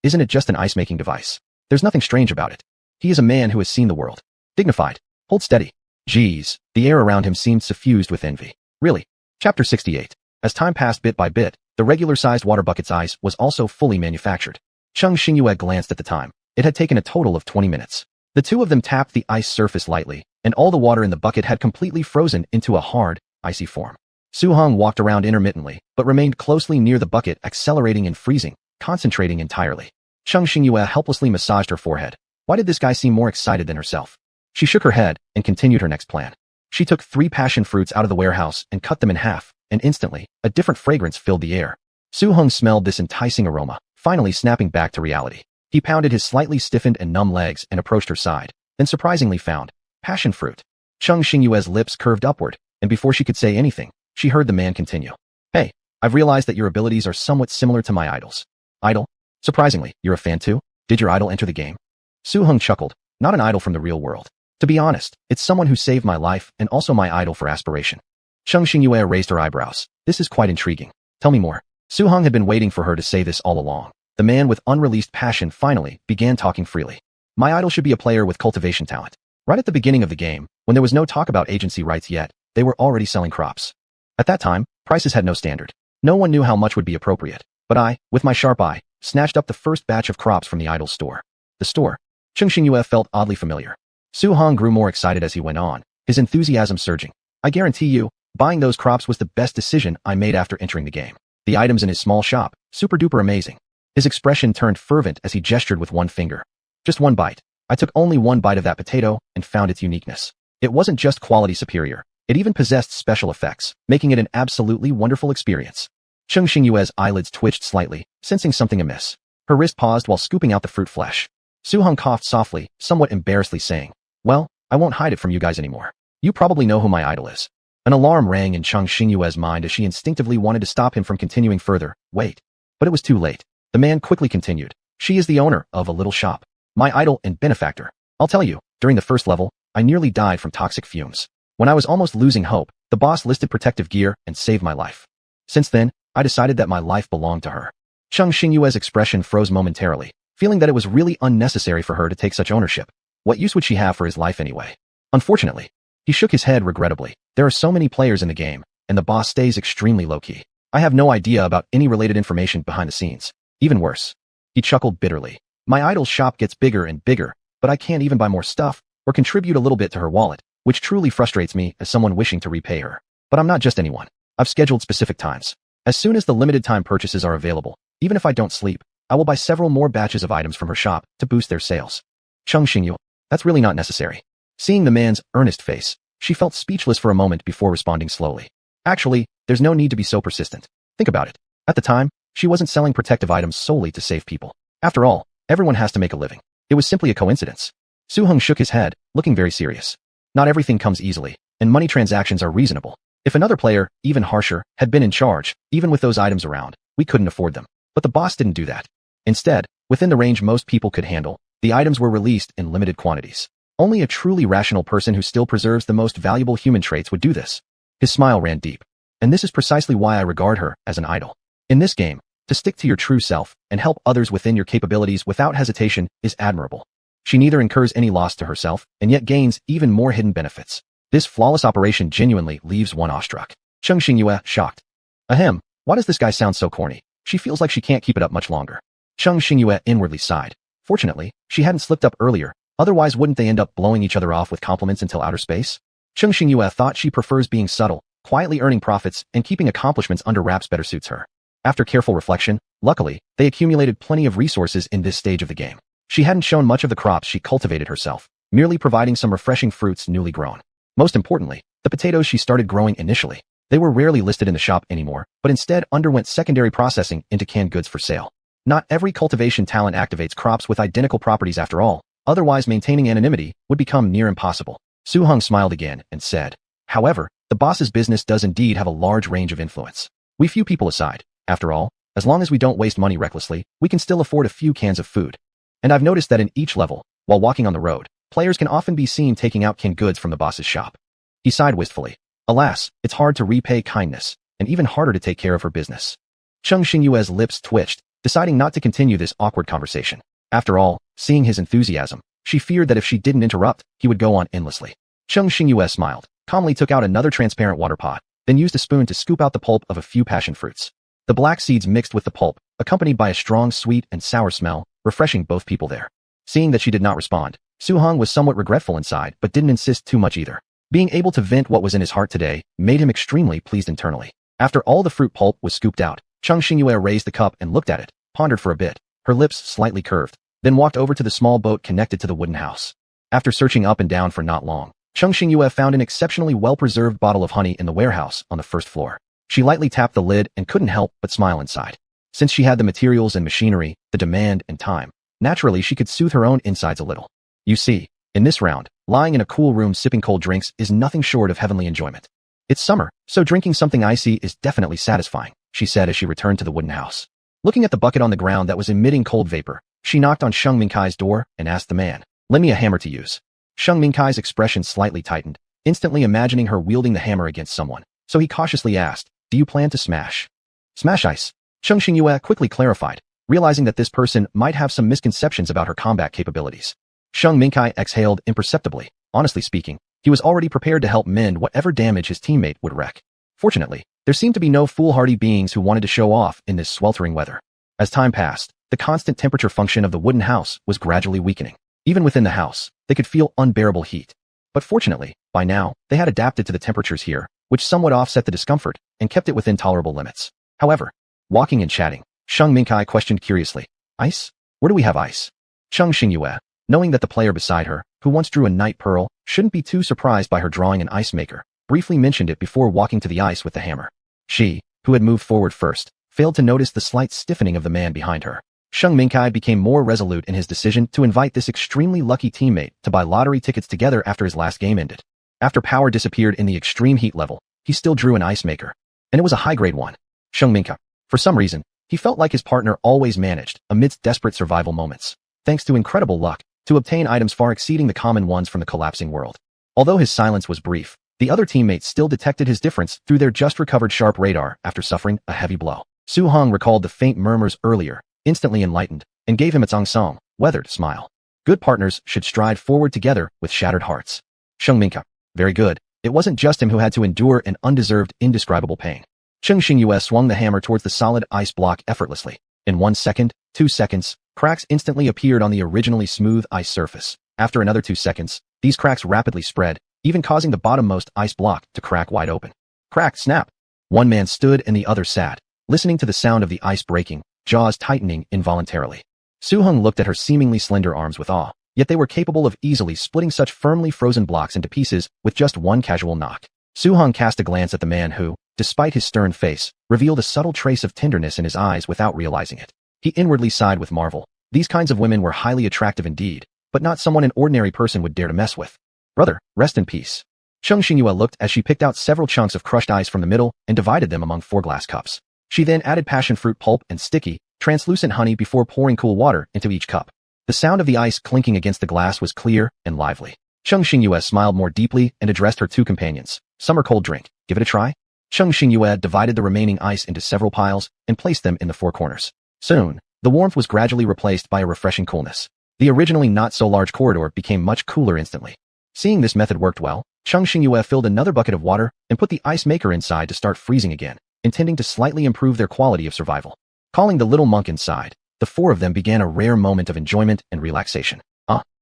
Isn't it just an ice-making device? There's nothing strange about it. He is a man who has seen the world. Dignified. Hold steady. Geez, the air around him seemed suffused with envy. Really? Chapter 68. As time passed bit by bit, the regular-sized water bucket's ice was also fully manufactured. Cheng Xingyue glanced at the time. It had taken a total of 20 minutes. The two of them tapped the ice surface lightly, and all the water in the bucket had completely frozen into a hard, icy form. Su Heng walked around intermittently, but remained closely near the bucket, accelerating and freezing, concentrating entirely. Cheng Xingyue helplessly massaged her forehead. Why did this guy seem more excited than herself? She shook her head and continued her next plan. She took 3 passion fruits out of the warehouse and cut them in half, and instantly, a different fragrance filled the air. Su Heng smelled this enticing aroma, finally snapping back to reality. He pounded his slightly stiffened and numb legs and approached her side, then surprisingly found passion fruit. Cheng Xingyue's lips curved upward, and before she could say anything, she heard the man continue. "Hey, I've realized that your abilities are somewhat similar to my idol's." "Idol? Surprisingly, you're a fan too? Did your idol enter the game?" Su Heng chuckled. "Not an idol from the real world. To be honest, it's someone who saved my life and also my idol for aspiration." Cheng Xingyue raised her eyebrows. "This is quite intriguing. Tell me more." Su Heng had been waiting for her to say this all along. The man with unreleased passion finally began talking freely. "My idol should be a player with cultivation talent. Right at the beginning of the game, when there was no talk about agency rights yet, they were already selling crops. At that time, prices had no standard. No one knew how much would be appropriate. But I, with my sharp eye, snatched up the first batch of crops from the idol's store. The store. Chung Xingyue felt oddly familiar. Su Hong grew more excited as he went on, his enthusiasm surging. I guarantee you, buying those crops was the best decision I made after entering the game. The items in his small shop, super duper amazing. His expression turned fervent as he gestured with one finger. Just one bite. I took only one bite of that potato and found its uniqueness. It wasn't just quality superior. It even possessed special effects, making it an absolutely wonderful experience. Chung Xingyue's eyelids twitched slightly, sensing something amiss. Her wrist paused while scooping out the fruit flesh. Su Hong coughed softly, somewhat embarrassedly saying, well, I won't hide it from you guys anymore. You probably know who my idol is. An alarm rang in Chung Xingyue's mind as she instinctively wanted to stop him from continuing further. Wait. But it was too late. The man quickly continued. She is the owner of a little shop. My idol and benefactor. I'll tell you, during the first level, I nearly died from toxic fumes. When I was almost losing hope, the boss listed protective gear and saved my life. Since then, I decided that my life belonged to her. Chung Xingyue's expression froze momentarily, feeling that it was really unnecessary for her to take such ownership. What use would she have for his life anyway? Unfortunately, he shook his head regrettably. There are so many players in the game, and the boss stays extremely low-key. I have no idea about any related information behind the scenes. Even worse. He chuckled bitterly. My idol's shop gets bigger and bigger, but I can't even buy more stuff or contribute a little bit to her wallet, which truly frustrates me as someone wishing to repay her. But I'm not just anyone. I've scheduled specific times. As soon as the limited time purchases are available, even if I don't sleep, I will buy several more batches of items from her shop to boost their sales. Chung Xingyue, that's really not necessary. Seeing the man's earnest face, she felt speechless for a moment before responding slowly. Actually, there's no need to be so persistent. Think about it. At the time, she wasn't selling protective items solely to save people. After all, everyone has to make a living. It was simply a coincidence. Su Hong shook his head, looking very serious. Not everything comes easily, and money transactions are reasonable. If another player, even harsher, had been in charge, even with those items around, we couldn't afford them. But the boss didn't do that. Instead, within the range most people could handle, the items were released in limited quantities. Only a truly rational person who still preserves the most valuable human traits would do this. His smile ran deep. And this is precisely why I regard her as an idol. In this game, to stick to your true self and help others within your capabilities without hesitation is admirable. She neither incurs any loss to herself and yet gains even more hidden benefits. This flawless operation genuinely leaves one awestruck. Chung Xingyue, shocked. Ahem, why does this guy sound so corny? She feels like she can't keep it up much longer. Chung Xingyue inwardly sighed. Fortunately, she hadn't slipped up earlier, otherwise wouldn't they end up blowing each other off with compliments until outer space? Chung Xingyue thought she prefers being subtle, quietly earning profits, and keeping accomplishments under wraps better suits her. After careful reflection, luckily, they accumulated plenty of resources in this stage of the game. She hadn't shown much of the crops she cultivated herself, merely providing some refreshing fruits newly grown. Most importantly, the potatoes she started growing initially. They were rarely listed in the shop anymore, but instead underwent secondary processing into canned goods for sale. Not every cultivation talent activates crops with identical properties after all, otherwise maintaining anonymity would become near impossible. Su Hong smiled again and said, however, the boss's business does indeed have a large range of influence. We few people aside, after all, as long as we don't waste money recklessly, we can still afford a few cans of food. And I've noticed that in each level, while walking on the road, players can often be seen taking out canned goods from the boss's shop. He sighed wistfully. Alas, it's hard to repay kindness, and even harder to take care of her business. Chung Xingyue's lips twitched, deciding not to continue this awkward conversation. After all, seeing his enthusiasm, she feared that if she didn't interrupt, he would go on endlessly. Chung Xingyue smiled, calmly took out another transparent water pot, then used a spoon to scoop out the pulp of a few passion fruits. The black seeds mixed with the pulp, accompanied by a strong sweet and sour smell, refreshing both people there. Seeing that she did not respond, Su Hong was somewhat regretful inside but didn't insist too much either. Being able to vent what was in his heart today made him extremely pleased internally. After all the fruit pulp was scooped out, Chung Xingyue raised the cup and looked at it, pondered for a bit, her lips slightly curved, then walked over to the small boat connected to the wooden house. After searching up and down for not long, Chung Xingyue found an exceptionally well-preserved bottle of honey in the warehouse on the first floor. She lightly tapped the lid and couldn't help but smile inside. Since she had the materials and machinery, the demand and time, naturally she could soothe her own insides a little. You see, in this round, lying in a cool room sipping cold drinks is nothing short of heavenly enjoyment. It's summer, so drinking something icy is definitely satisfying, she said as she returned to the wooden house. Looking at the bucket on the ground that was emitting cold vapor, she knocked on Sheng Mingkai's door and asked the man, "Lend me a hammer to use." Sheng Mingkai's expression slightly tightened, instantly imagining her wielding the hammer against someone, so he cautiously asked, "Do you plan to smash?" "Smash ice." Chung Xingyue quickly clarified, realizing that this person might have some misconceptions about her combat capabilities. Sheng Mingkai exhaled imperceptibly, Honestly speaking, he was already prepared to help mend whatever damage his teammate would wreak. Fortunately, there seemed to be no foolhardy beings who wanted to show off in this sweltering weather. As time passed, the constant temperature function of the wooden house was gradually weakening. Even within the house, they could feel unbearable heat. But fortunately, by now, they had adapted to the temperatures here, which somewhat offset the discomfort and kept it within tolerable limits. However, walking and chatting, Sheng Mingkai questioned curiously, "Ice? Where do we have ice?" Cheng Xingyue, knowing that the player beside her, who once drew a night pearl, shouldn't be too surprised by her drawing an ice maker, briefly mentioned it before walking to the ice with the hammer. She, who had moved forward first, failed to notice the slight stiffening of the man behind her. Sheng Mingkai became more resolute in his decision to invite this extremely lucky teammate to buy lottery tickets together after his last game ended. After power disappeared in the extreme heat level, he still drew an ice maker, and it was a high-grade one. Sheng Mingkai, for some reason, he felt like his partner always managed, amidst desperate survival moments, thanks to incredible luck, to obtain items far exceeding the common ones from the collapsing world. Although his silence was brief, the other teammates still detected his difference through their just-recovered sharp radar after suffering a heavy blow. Su Hong recalled the faint murmurs earlier, instantly enlightened, and gave him its angsong, weathered smile. Good partners should stride forward together with shattered hearts. Sheng Mingkai, very good. It wasn't just him who had to endure an undeserved, indescribable pain. Cheng Xingyue swung the hammer towards the solid ice block effortlessly. In 1 second, 2 seconds, cracks instantly appeared on the originally smooth ice surface. After another 2 seconds, these cracks rapidly spread, even causing the bottommost ice block to crack wide open. Crack, snap! One man stood and the other sat, listening to the sound of the ice breaking, jaws tightening involuntarily. Su Hong looked at her seemingly slender arms with awe, yet they were capable of easily splitting such firmly frozen blocks into pieces with just one casual knock. Su Hong cast a glance at the man who, despite his stern face, revealed a subtle trace of tenderness in his eyes without realizing it. He inwardly sighed with marvel. These kinds of women were highly attractive indeed, but not someone an ordinary person would dare to mess with. Brother, rest in peace. Cheng Xingyue looked as she picked out several chunks of crushed ice from the middle and divided them among 4 glass cups. She then added passion fruit pulp and sticky, translucent honey before pouring cool water into each cup. The sound of the ice clinking against the glass was clear and lively. Cheng Xingyue smiled more deeply and addressed her 2 companions. Summer cold drink, give it a try? Cheng Xingyue divided the remaining ice into several piles and placed them in the 4 corners. Soon, the warmth was gradually replaced by a refreshing coolness. The originally not-so-large corridor became much cooler instantly. Seeing this method worked well, Cheng Xingyue filled another bucket of water and put the ice maker inside to start freezing again, intending to slightly improve their quality of survival. Calling the little monk inside, the 4 of them began a rare moment of enjoyment and relaxation.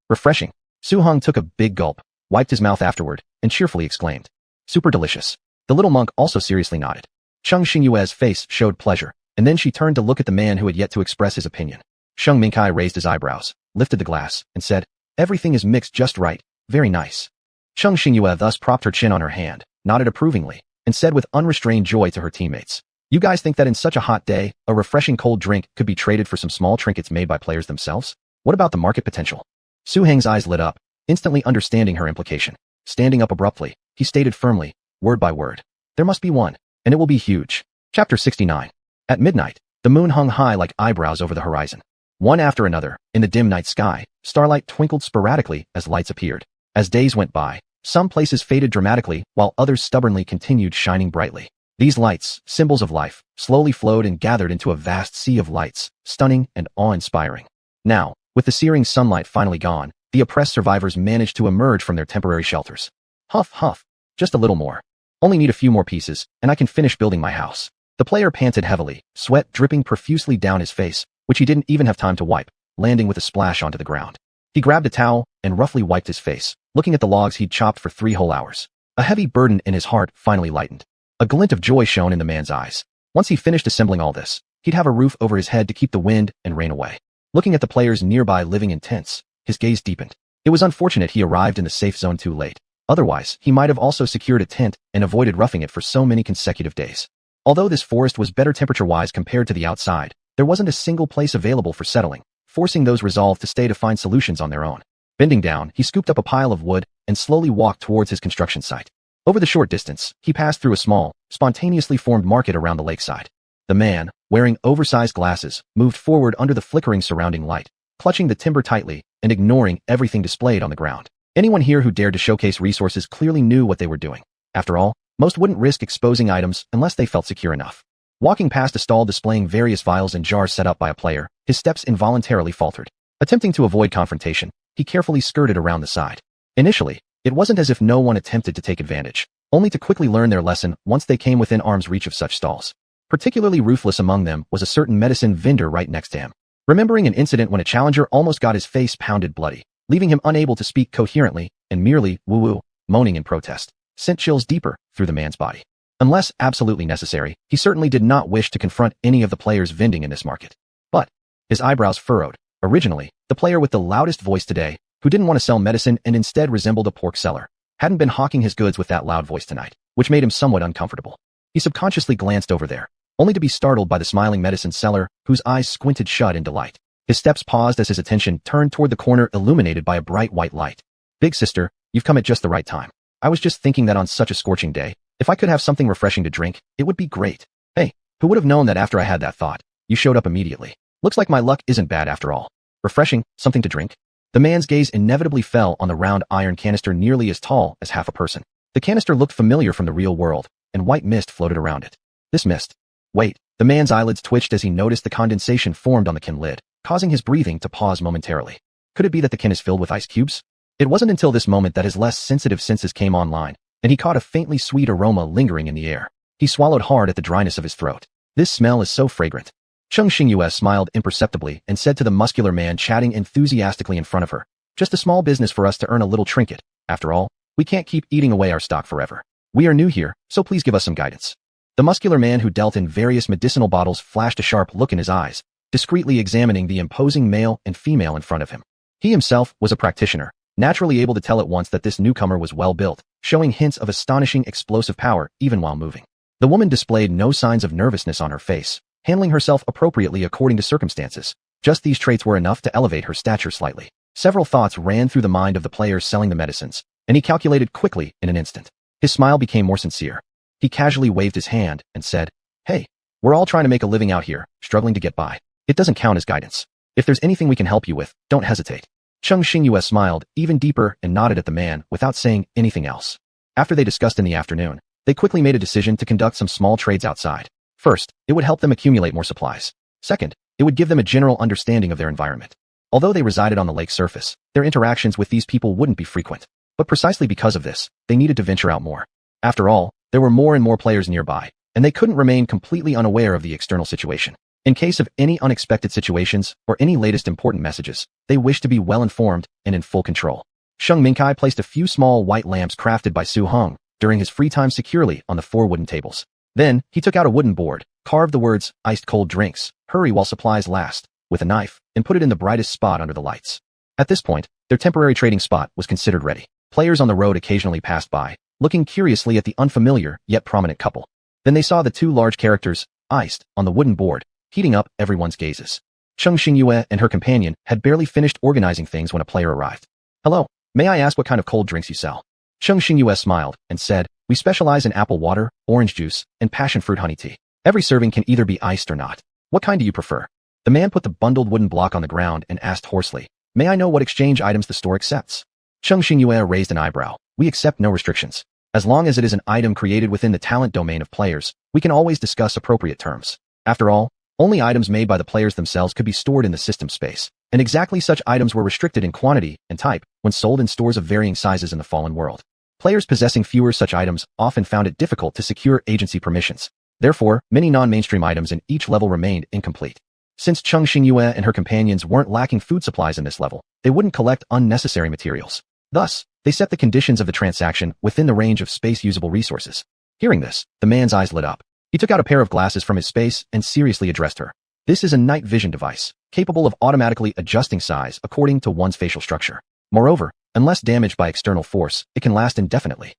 Refreshing. Su Hong took a big gulp, wiped his mouth afterward, and cheerfully exclaimed, "Super delicious." The little monk also seriously nodded. Cheng Xingyue's face showed pleasure, and then she turned to look at the man who had yet to express his opinion. Sheng Mingkai raised his eyebrows, lifted the glass, and said, "Everything is mixed just right, very nice." Cheng Xingyue thus propped her chin on her hand, nodded approvingly, and said with unrestrained joy to her teammates, "You guys think that in such a hot day, a refreshing cold drink could be traded for some small trinkets made by players themselves? What about the market potential?" Su Heng's eyes lit up, instantly understanding her implication. Standing up abruptly, he stated firmly, word by word, "There must be one, and it will be huge." Chapter 69. At midnight, the moon hung high like eyebrows over the horizon. One after another, in the dim night sky, starlight twinkled sporadically as lights appeared. As days went by, some places faded dramatically while others stubbornly continued shining brightly. These lights, symbols of life, slowly flowed and gathered into a vast sea of lights, stunning and awe-inspiring. Now, with the searing sunlight finally gone, the oppressed survivors managed to emerge from their temporary shelters. Huff, huff, just a little more. Only need a few more pieces, and I can finish building my house. The player panted heavily, sweat dripping profusely down his face, which he didn't even have time to wipe, landing with a splash onto the ground. He grabbed a towel and roughly wiped his face, looking at the logs he'd chopped for 3 whole hours. A heavy burden in his heart finally lightened. A glint of joy shone in the man's eyes. Once he finished assembling all this, he'd have a roof over his head to keep the wind and rain away. Looking at the players nearby living in tents, his gaze deepened. It was unfortunate he arrived in the safe zone too late. Otherwise, he might have also secured a tent and avoided roughing it for so many consecutive days. Although this forest was better temperature-wise compared to the outside, there wasn't a single place available for settling, forcing those resolved to stay to find solutions on their own. Bending down, he scooped up a pile of wood and slowly walked towards his construction site. Over the short distance, he passed through a small, spontaneously formed market around the lakeside. The man, wearing oversized glasses, moved forward under the flickering surrounding light, clutching the timber tightly and ignoring everything displayed on the ground. Anyone here who dared to showcase resources clearly knew what they were doing. After all, most wouldn't risk exposing items unless they felt secure enough. Walking past a stall displaying various vials and jars set up by a player, his steps involuntarily faltered. Attempting to avoid confrontation, he carefully skirted around the side. Initially, It wasn't as if no one attempted to take advantage, only to quickly learn their lesson once they came within arm's reach of such stalls. Particularly ruthless among them was a certain medicine vendor right next to him. Remembering an incident when a challenger almost got his face pounded bloody, leaving him unable to speak coherently and merely woo-woo, moaning in protest, sent chills deeper through the man's body. Unless absolutely necessary, he certainly did not wish to confront any of the players vending in this market. But his eyebrows furrowed. Originally, the player with the loudest voice today, who didn't want to sell medicine and instead resembled a pork seller, hadn't been hawking his goods with that loud voice tonight, which made him somewhat uncomfortable. He subconsciously glanced over there, only to be startled by the smiling medicine seller, whose eyes squinted shut in delight. His steps paused as his attention turned toward the corner illuminated by a bright white light. "Big sister, you've come at just the right time. I was just thinking that on such a scorching day, if I could have something refreshing to drink, it would be great. Hey, who would have known that after I had that thought, you showed up immediately? Looks like my luck isn't bad after all. Refreshing, something to drink?" The man's gaze inevitably fell on the round iron canister nearly as tall as half a person. The canister looked familiar from the real world, and white mist floated around it. This mist. Wait, the man's eyelids twitched as he noticed the condensation formed on the can lid, causing his breathing to pause momentarily. Could it be that the can is filled with ice cubes? It wasn't until this moment that his less sensitive senses came online, and he caught a faintly sweet aroma lingering in the air. He swallowed hard at the dryness of his throat. This smell is so fragrant. Cheng Xingyue smiled imperceptibly and said to the muscular man chatting enthusiastically in front of her, "Just a small business for us to earn a little trinket. After all, we can't keep eating away our stock forever. We are new here, so please give us some guidance." The muscular man who dealt in various medicinal bottles flashed a sharp look in his eyes, discreetly examining the imposing male and female in front of him. He himself was a practitioner, naturally able to tell at once that this newcomer was well built, showing hints of astonishing explosive power even while moving. The woman displayed no signs of nervousness on her face, handling herself appropriately according to circumstances. Just these traits were enough to elevate her stature slightly. Several thoughts ran through the mind of the player selling the medicines, and he calculated quickly in an instant. His smile became more sincere. He casually waved his hand and said, "Hey, we're all trying to make a living out here, struggling to get by. It doesn't count as guidance. If there's anything we can help you with, don't hesitate." Cheng Xingyue smiled even deeper and nodded at the man without saying anything else. After they discussed in the afternoon, they quickly made a decision to conduct some small trades outside. First, it would help them accumulate more supplies. Second, it would give them a general understanding of their environment. Although they resided on the lake surface, their interactions with these people wouldn't be frequent. But precisely because of this, they needed to venture out more. After all, there were more and more players nearby, and they couldn't remain completely unaware of the external situation. In case of any unexpected situations or any latest important messages, they wished to be well informed and in full control. Sheng Mingkai placed a few small white lamps crafted by Su Hong during his free time securely on the 4 wooden tables. Then, he took out a wooden board, carved the words, "Iced cold drinks, hurry while supplies last," with a knife, and put it in the brightest spot under the lights. At this point, their temporary trading spot was considered ready. Players on the road occasionally passed by, looking curiously at the unfamiliar yet prominent couple. Then they saw the 2 large characters, iced, on the wooden board, heating up everyone's gazes. Cheng Xingyue and her companion had barely finished organizing things when a player arrived. "Hello, may I ask what kind of cold drinks you sell?" Cheng Xingyue smiled and said, "We specialize in apple water, orange juice, and passion fruit honey tea. Every serving can either be iced or not. What kind do you prefer?" The man put the bundled wooden block on the ground and asked hoarsely, "May I know what exchange items the store accepts?" Cheng Xingyue raised an eyebrow. "We accept no restrictions. As long as it is an item created within the talent domain of players, we can always discuss appropriate terms. After all, only items made by the players themselves could be stored in the system space, and exactly such items were restricted in quantity and type when sold in stores of varying sizes in the fallen world. Players possessing fewer such items often found it difficult to secure agency permissions. Therefore, many non-mainstream items in each level remained incomplete. Since Cheng Xingyue and her companions weren't lacking food supplies in this level, they wouldn't collect unnecessary materials. Thus, they set the conditions of the transaction within the range of space-usable resources. Hearing this, the man's eyes lit up. He took out a pair of glasses from his space and seriously addressed her. "This is a night vision device, capable of automatically adjusting size according to one's facial structure. Moreover, unless damaged by external force, it can last indefinitely."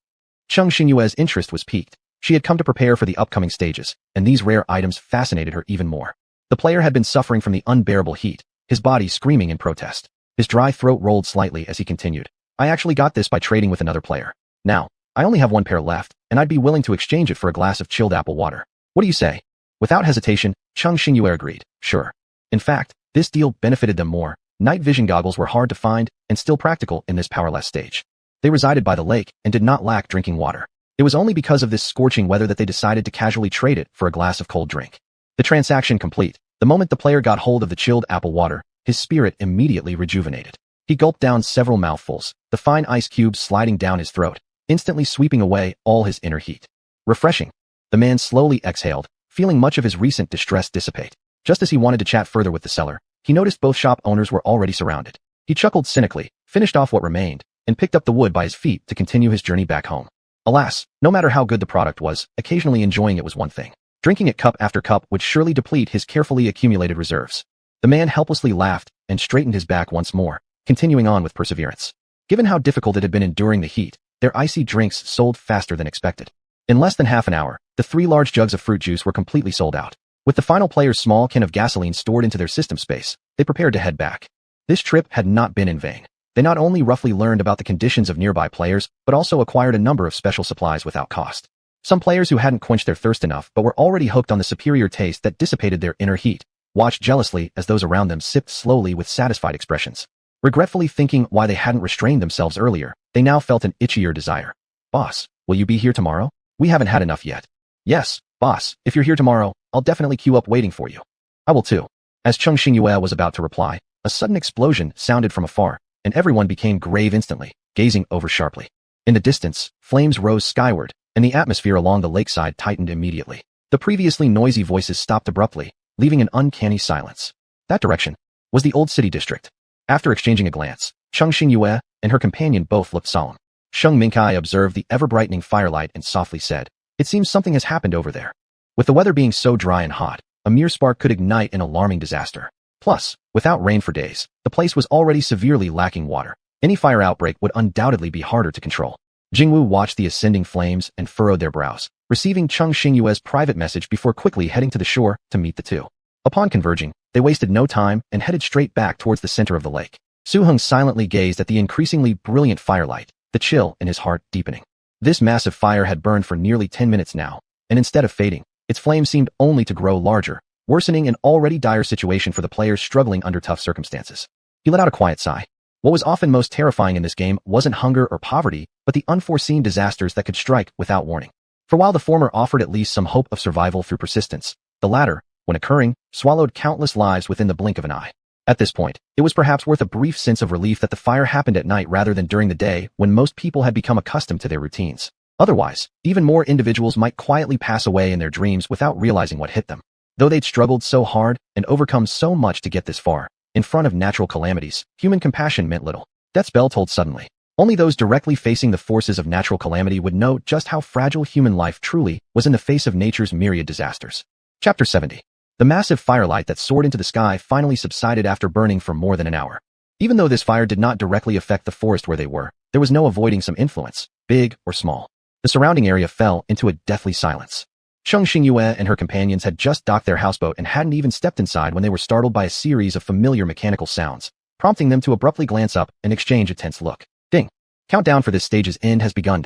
Cheng Xingyue's interest was piqued. She had come to prepare for the upcoming stages, and these rare items fascinated her even more. The player had been suffering from the unbearable heat, his body screaming in protest. His dry throat rolled slightly as he continued. "I actually got this by trading with another player. Now, I only have 1 pair left, and I'd be willing to exchange it for a glass of chilled apple water. What do you say?" Without hesitation, Cheng Xingyue agreed. Sure. In fact, this deal benefited them more. Night vision goggles were hard to find and still practical in this powerless stage. They resided by the lake and did not lack drinking water. It was only because of this scorching weather that they decided to casually trade it for a glass of cold drink. The transaction complete, the moment the player got hold of the chilled apple water, his spirit immediately rejuvenated. He gulped down several mouthfuls, the fine ice cubes sliding down his throat, instantly sweeping away all his inner heat. Refreshing. The man slowly exhaled, feeling much of his recent distress dissipate. Just as he wanted to chat further with the seller, he noticed both shop owners were already surrounded. He chuckled cynically, finished off what remained, and picked up the wood by his feet to continue his journey back home. Alas, no matter how good the product was, occasionally enjoying it was one thing. Drinking it cup after cup would surely deplete his carefully accumulated reserves. The man helplessly laughed and straightened his back once more, continuing on with perseverance. Given how difficult it had been enduring the heat, their icy drinks sold faster than expected. In less than half an hour, the 3 large jugs of fruit juice were completely sold out. With the final player's small can of gasoline stored into their system space, they prepared to head back. This trip had not been in vain. They not only roughly learned about the conditions of nearby players, but also acquired a number of special supplies without cost. Some players who hadn't quenched their thirst enough but were already hooked on the superior taste that dissipated their inner heat, watched jealously as those around them sipped slowly with satisfied expressions. Regretfully thinking why they hadn't restrained themselves earlier, they now felt an itchier desire. "Boss, will you be here tomorrow? We haven't had enough yet." "Yes, boss, if you're here tomorrow, I'll definitely queue up waiting for you." "I will too." As Cheng Xingyue was about to reply, a sudden explosion sounded from afar, and everyone became grave instantly, gazing over sharply. In the distance, flames rose skyward, and the atmosphere along the lakeside tightened immediately. The previously noisy voices stopped abruptly, leaving an uncanny silence. That direction was the old city district. After exchanging a glance, Cheng Xingyue and her companion both looked solemn. Sheng Mingkai observed the ever-brightening firelight and softly said, "It seems something has happened over there." With the weather being so dry and hot, a mere spark could ignite an alarming disaster. Plus, without rain for days, the place was already severely lacking water. Any fire outbreak would undoubtedly be harder to control. Jingwu watched the ascending flames and furrowed their brows, receiving Cheng Xingyue's private message before quickly heading to the shore to meet the two. Upon converging, they wasted no time and headed straight back towards the center of the lake. Su Heng silently gazed at the increasingly brilliant firelight, the chill in his heart deepening. This massive fire had burned for nearly 10 minutes now, and instead of fading, its flame seemed only to grow larger, worsening an already dire situation for the players struggling under tough circumstances. He let out a quiet sigh. What was often most terrifying in this game wasn't hunger or poverty, but the unforeseen disasters that could strike without warning. For while the former offered at least some hope of survival through persistence, the latter, when occurring, swallowed countless lives within the blink of an eye. At this point, it was perhaps worth a brief sense of relief that the fire happened at night rather than during the day when most people had become accustomed to their routines. Otherwise, even more individuals might quietly pass away in their dreams without realizing what hit them. Though they'd struggled so hard and overcome so much to get this far, in front of natural calamities, human compassion meant little. Death's bell tolled suddenly. Only those directly facing the forces of natural calamity would know just how fragile human life truly was in the face of nature's myriad disasters. Chapter 70. The massive firelight that soared into the sky finally subsided after burning for more than an hour. Even though this fire did not directly affect the forest where they were, there was no avoiding some influence, big or small. The surrounding area fell into a deathly silence. Cheng Xingyue and her companions had just docked their houseboat and hadn't even stepped inside when they were startled by a series of familiar mechanical sounds, prompting them to abruptly glance up and exchange a tense look. Ding! Countdown for this stage's end has begun.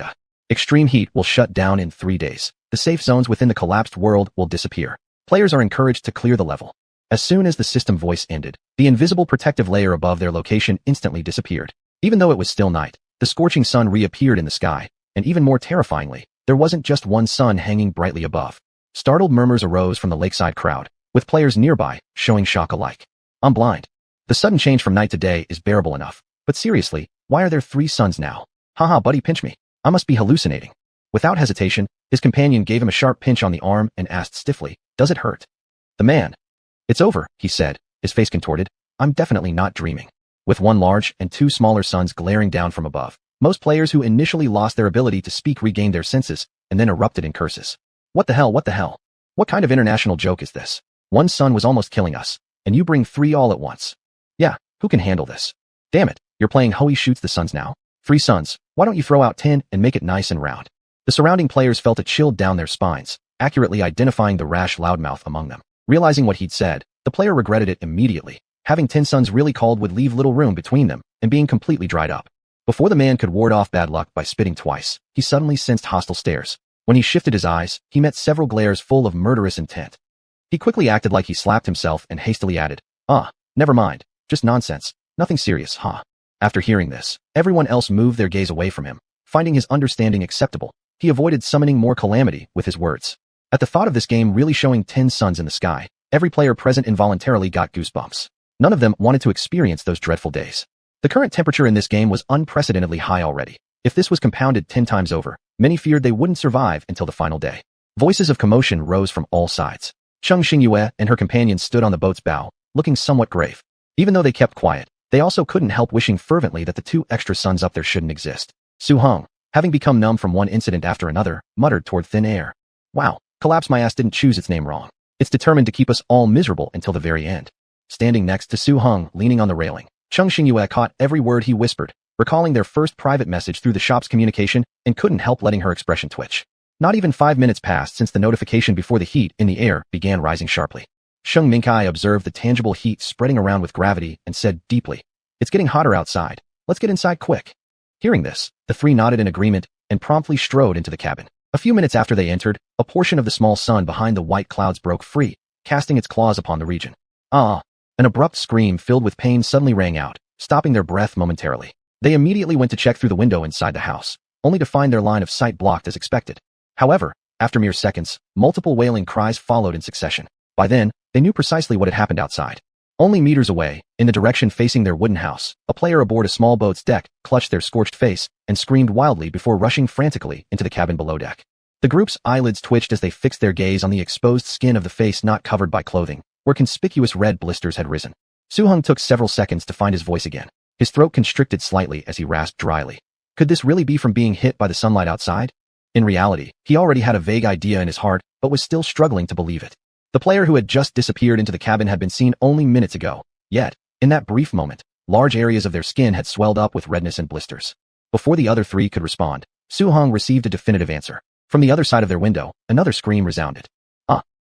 Extreme heat will shut down in 3 days. The safe zones within the collapsed world will disappear. Players are encouraged to clear the level. As soon as the system voice ended, the invisible protective layer above their location instantly disappeared. Even though it was still night, the scorching sun reappeared in the sky, and even more terrifyingly, there wasn't just one sun hanging brightly above. Startled murmurs arose from the lakeside crowd, with players nearby showing shock alike. "I'm blind. The sudden change from night to day is bearable enough, but seriously, why are there 3 suns now? Haha, buddy, pinch me. I must be hallucinating." Without hesitation, his companion gave him a sharp pinch on the arm and asked stiffly, "Does it hurt?" The man. "It's over," he said, his face contorted. "I'm definitely not dreaming." With 1 large and 2 smaller suns glaring down from above, most players who initially lost their ability to speak regained their senses, and then erupted in curses. What the hell? What kind of international joke is this? 1 sun was almost killing us, and you bring 3 all at once. Yeah, who can handle this? Damn it, you're playing Hoey shoots the suns now? 3 suns, why don't you throw out 10 and make it nice and round? The surrounding players felt a chill down their spines, accurately identifying the rash loudmouth among them. Realizing what he'd said, the player regretted it immediately. Having 10 suns really called would leave little room between them, and being completely dried up. Before the man could ward off bad luck by spitting twice, he suddenly sensed hostile stares. When he shifted his eyes, he met several glares full of murderous intent. He quickly acted like he slapped himself and hastily added, "Never mind, just nonsense, nothing serious, huh?" After hearing this, everyone else moved their gaze away from him. Finding his understanding acceptable, he avoided summoning more calamity with his words. At the thought of this game really showing 10 suns in the sky, every player present involuntarily got goosebumps. None of them wanted to experience those dreadful days. The current temperature in this game was unprecedentedly high already. If this was compounded 10 times over, many feared they wouldn't survive until the final day. Voices of commotion rose from all sides. Cheng Xingyue and her companions stood on the boat's bow, looking somewhat grave. Even though they kept quiet, they also couldn't help wishing fervently that the 2 extra suns up there shouldn't exist. Su Heng, having become numb from one incident after another, muttered toward thin air. Wow, collapse my ass didn't choose its name wrong. It's determined to keep us all miserable until the very end. Standing next to Su Heng, leaning on the railing, Cheng Xingyue caught every word he whispered, recalling their first private message through the shop's communication, and couldn't help letting her expression twitch. Not even 5 minutes passed since the notification before the heat in the air began rising sharply. Sheng Mingkai observed the tangible heat spreading around with gravity and said deeply, "It's getting hotter outside. Let's get inside quick." Hearing this, the 3 nodded in agreement and promptly strode into the cabin. A few minutes after they entered, a portion of the small sun behind the white clouds broke free, casting its claws upon the region. Ah! An abrupt scream filled with pain suddenly rang out, stopping their breath momentarily. They immediately went to check through the window inside the house, only to find their line of sight blocked as expected. However, after mere seconds, multiple wailing cries followed in succession. By then, they knew precisely what had happened outside. Only meters away, in the direction facing their wooden house, a player aboard a small boat's deck clutched their scorched face and screamed wildly before rushing frantically into the cabin below deck. The group's eyelids twitched as they fixed their gaze on the exposed skin of the face not covered by clothing, where conspicuous red blisters had risen. Su Heng took several seconds to find his voice again. His throat constricted slightly as he rasped dryly. Could this really be from being hit by the sunlight outside? In reality, he already had a vague idea in his heart, but was still struggling to believe it. The player who had just disappeared into the cabin had been seen only minutes ago, yet, in that brief moment, large areas of their skin had swelled up with redness and blisters. Before the other 3 could respond, Su Heng received a definitive answer. From the other side of their window, another scream resounded.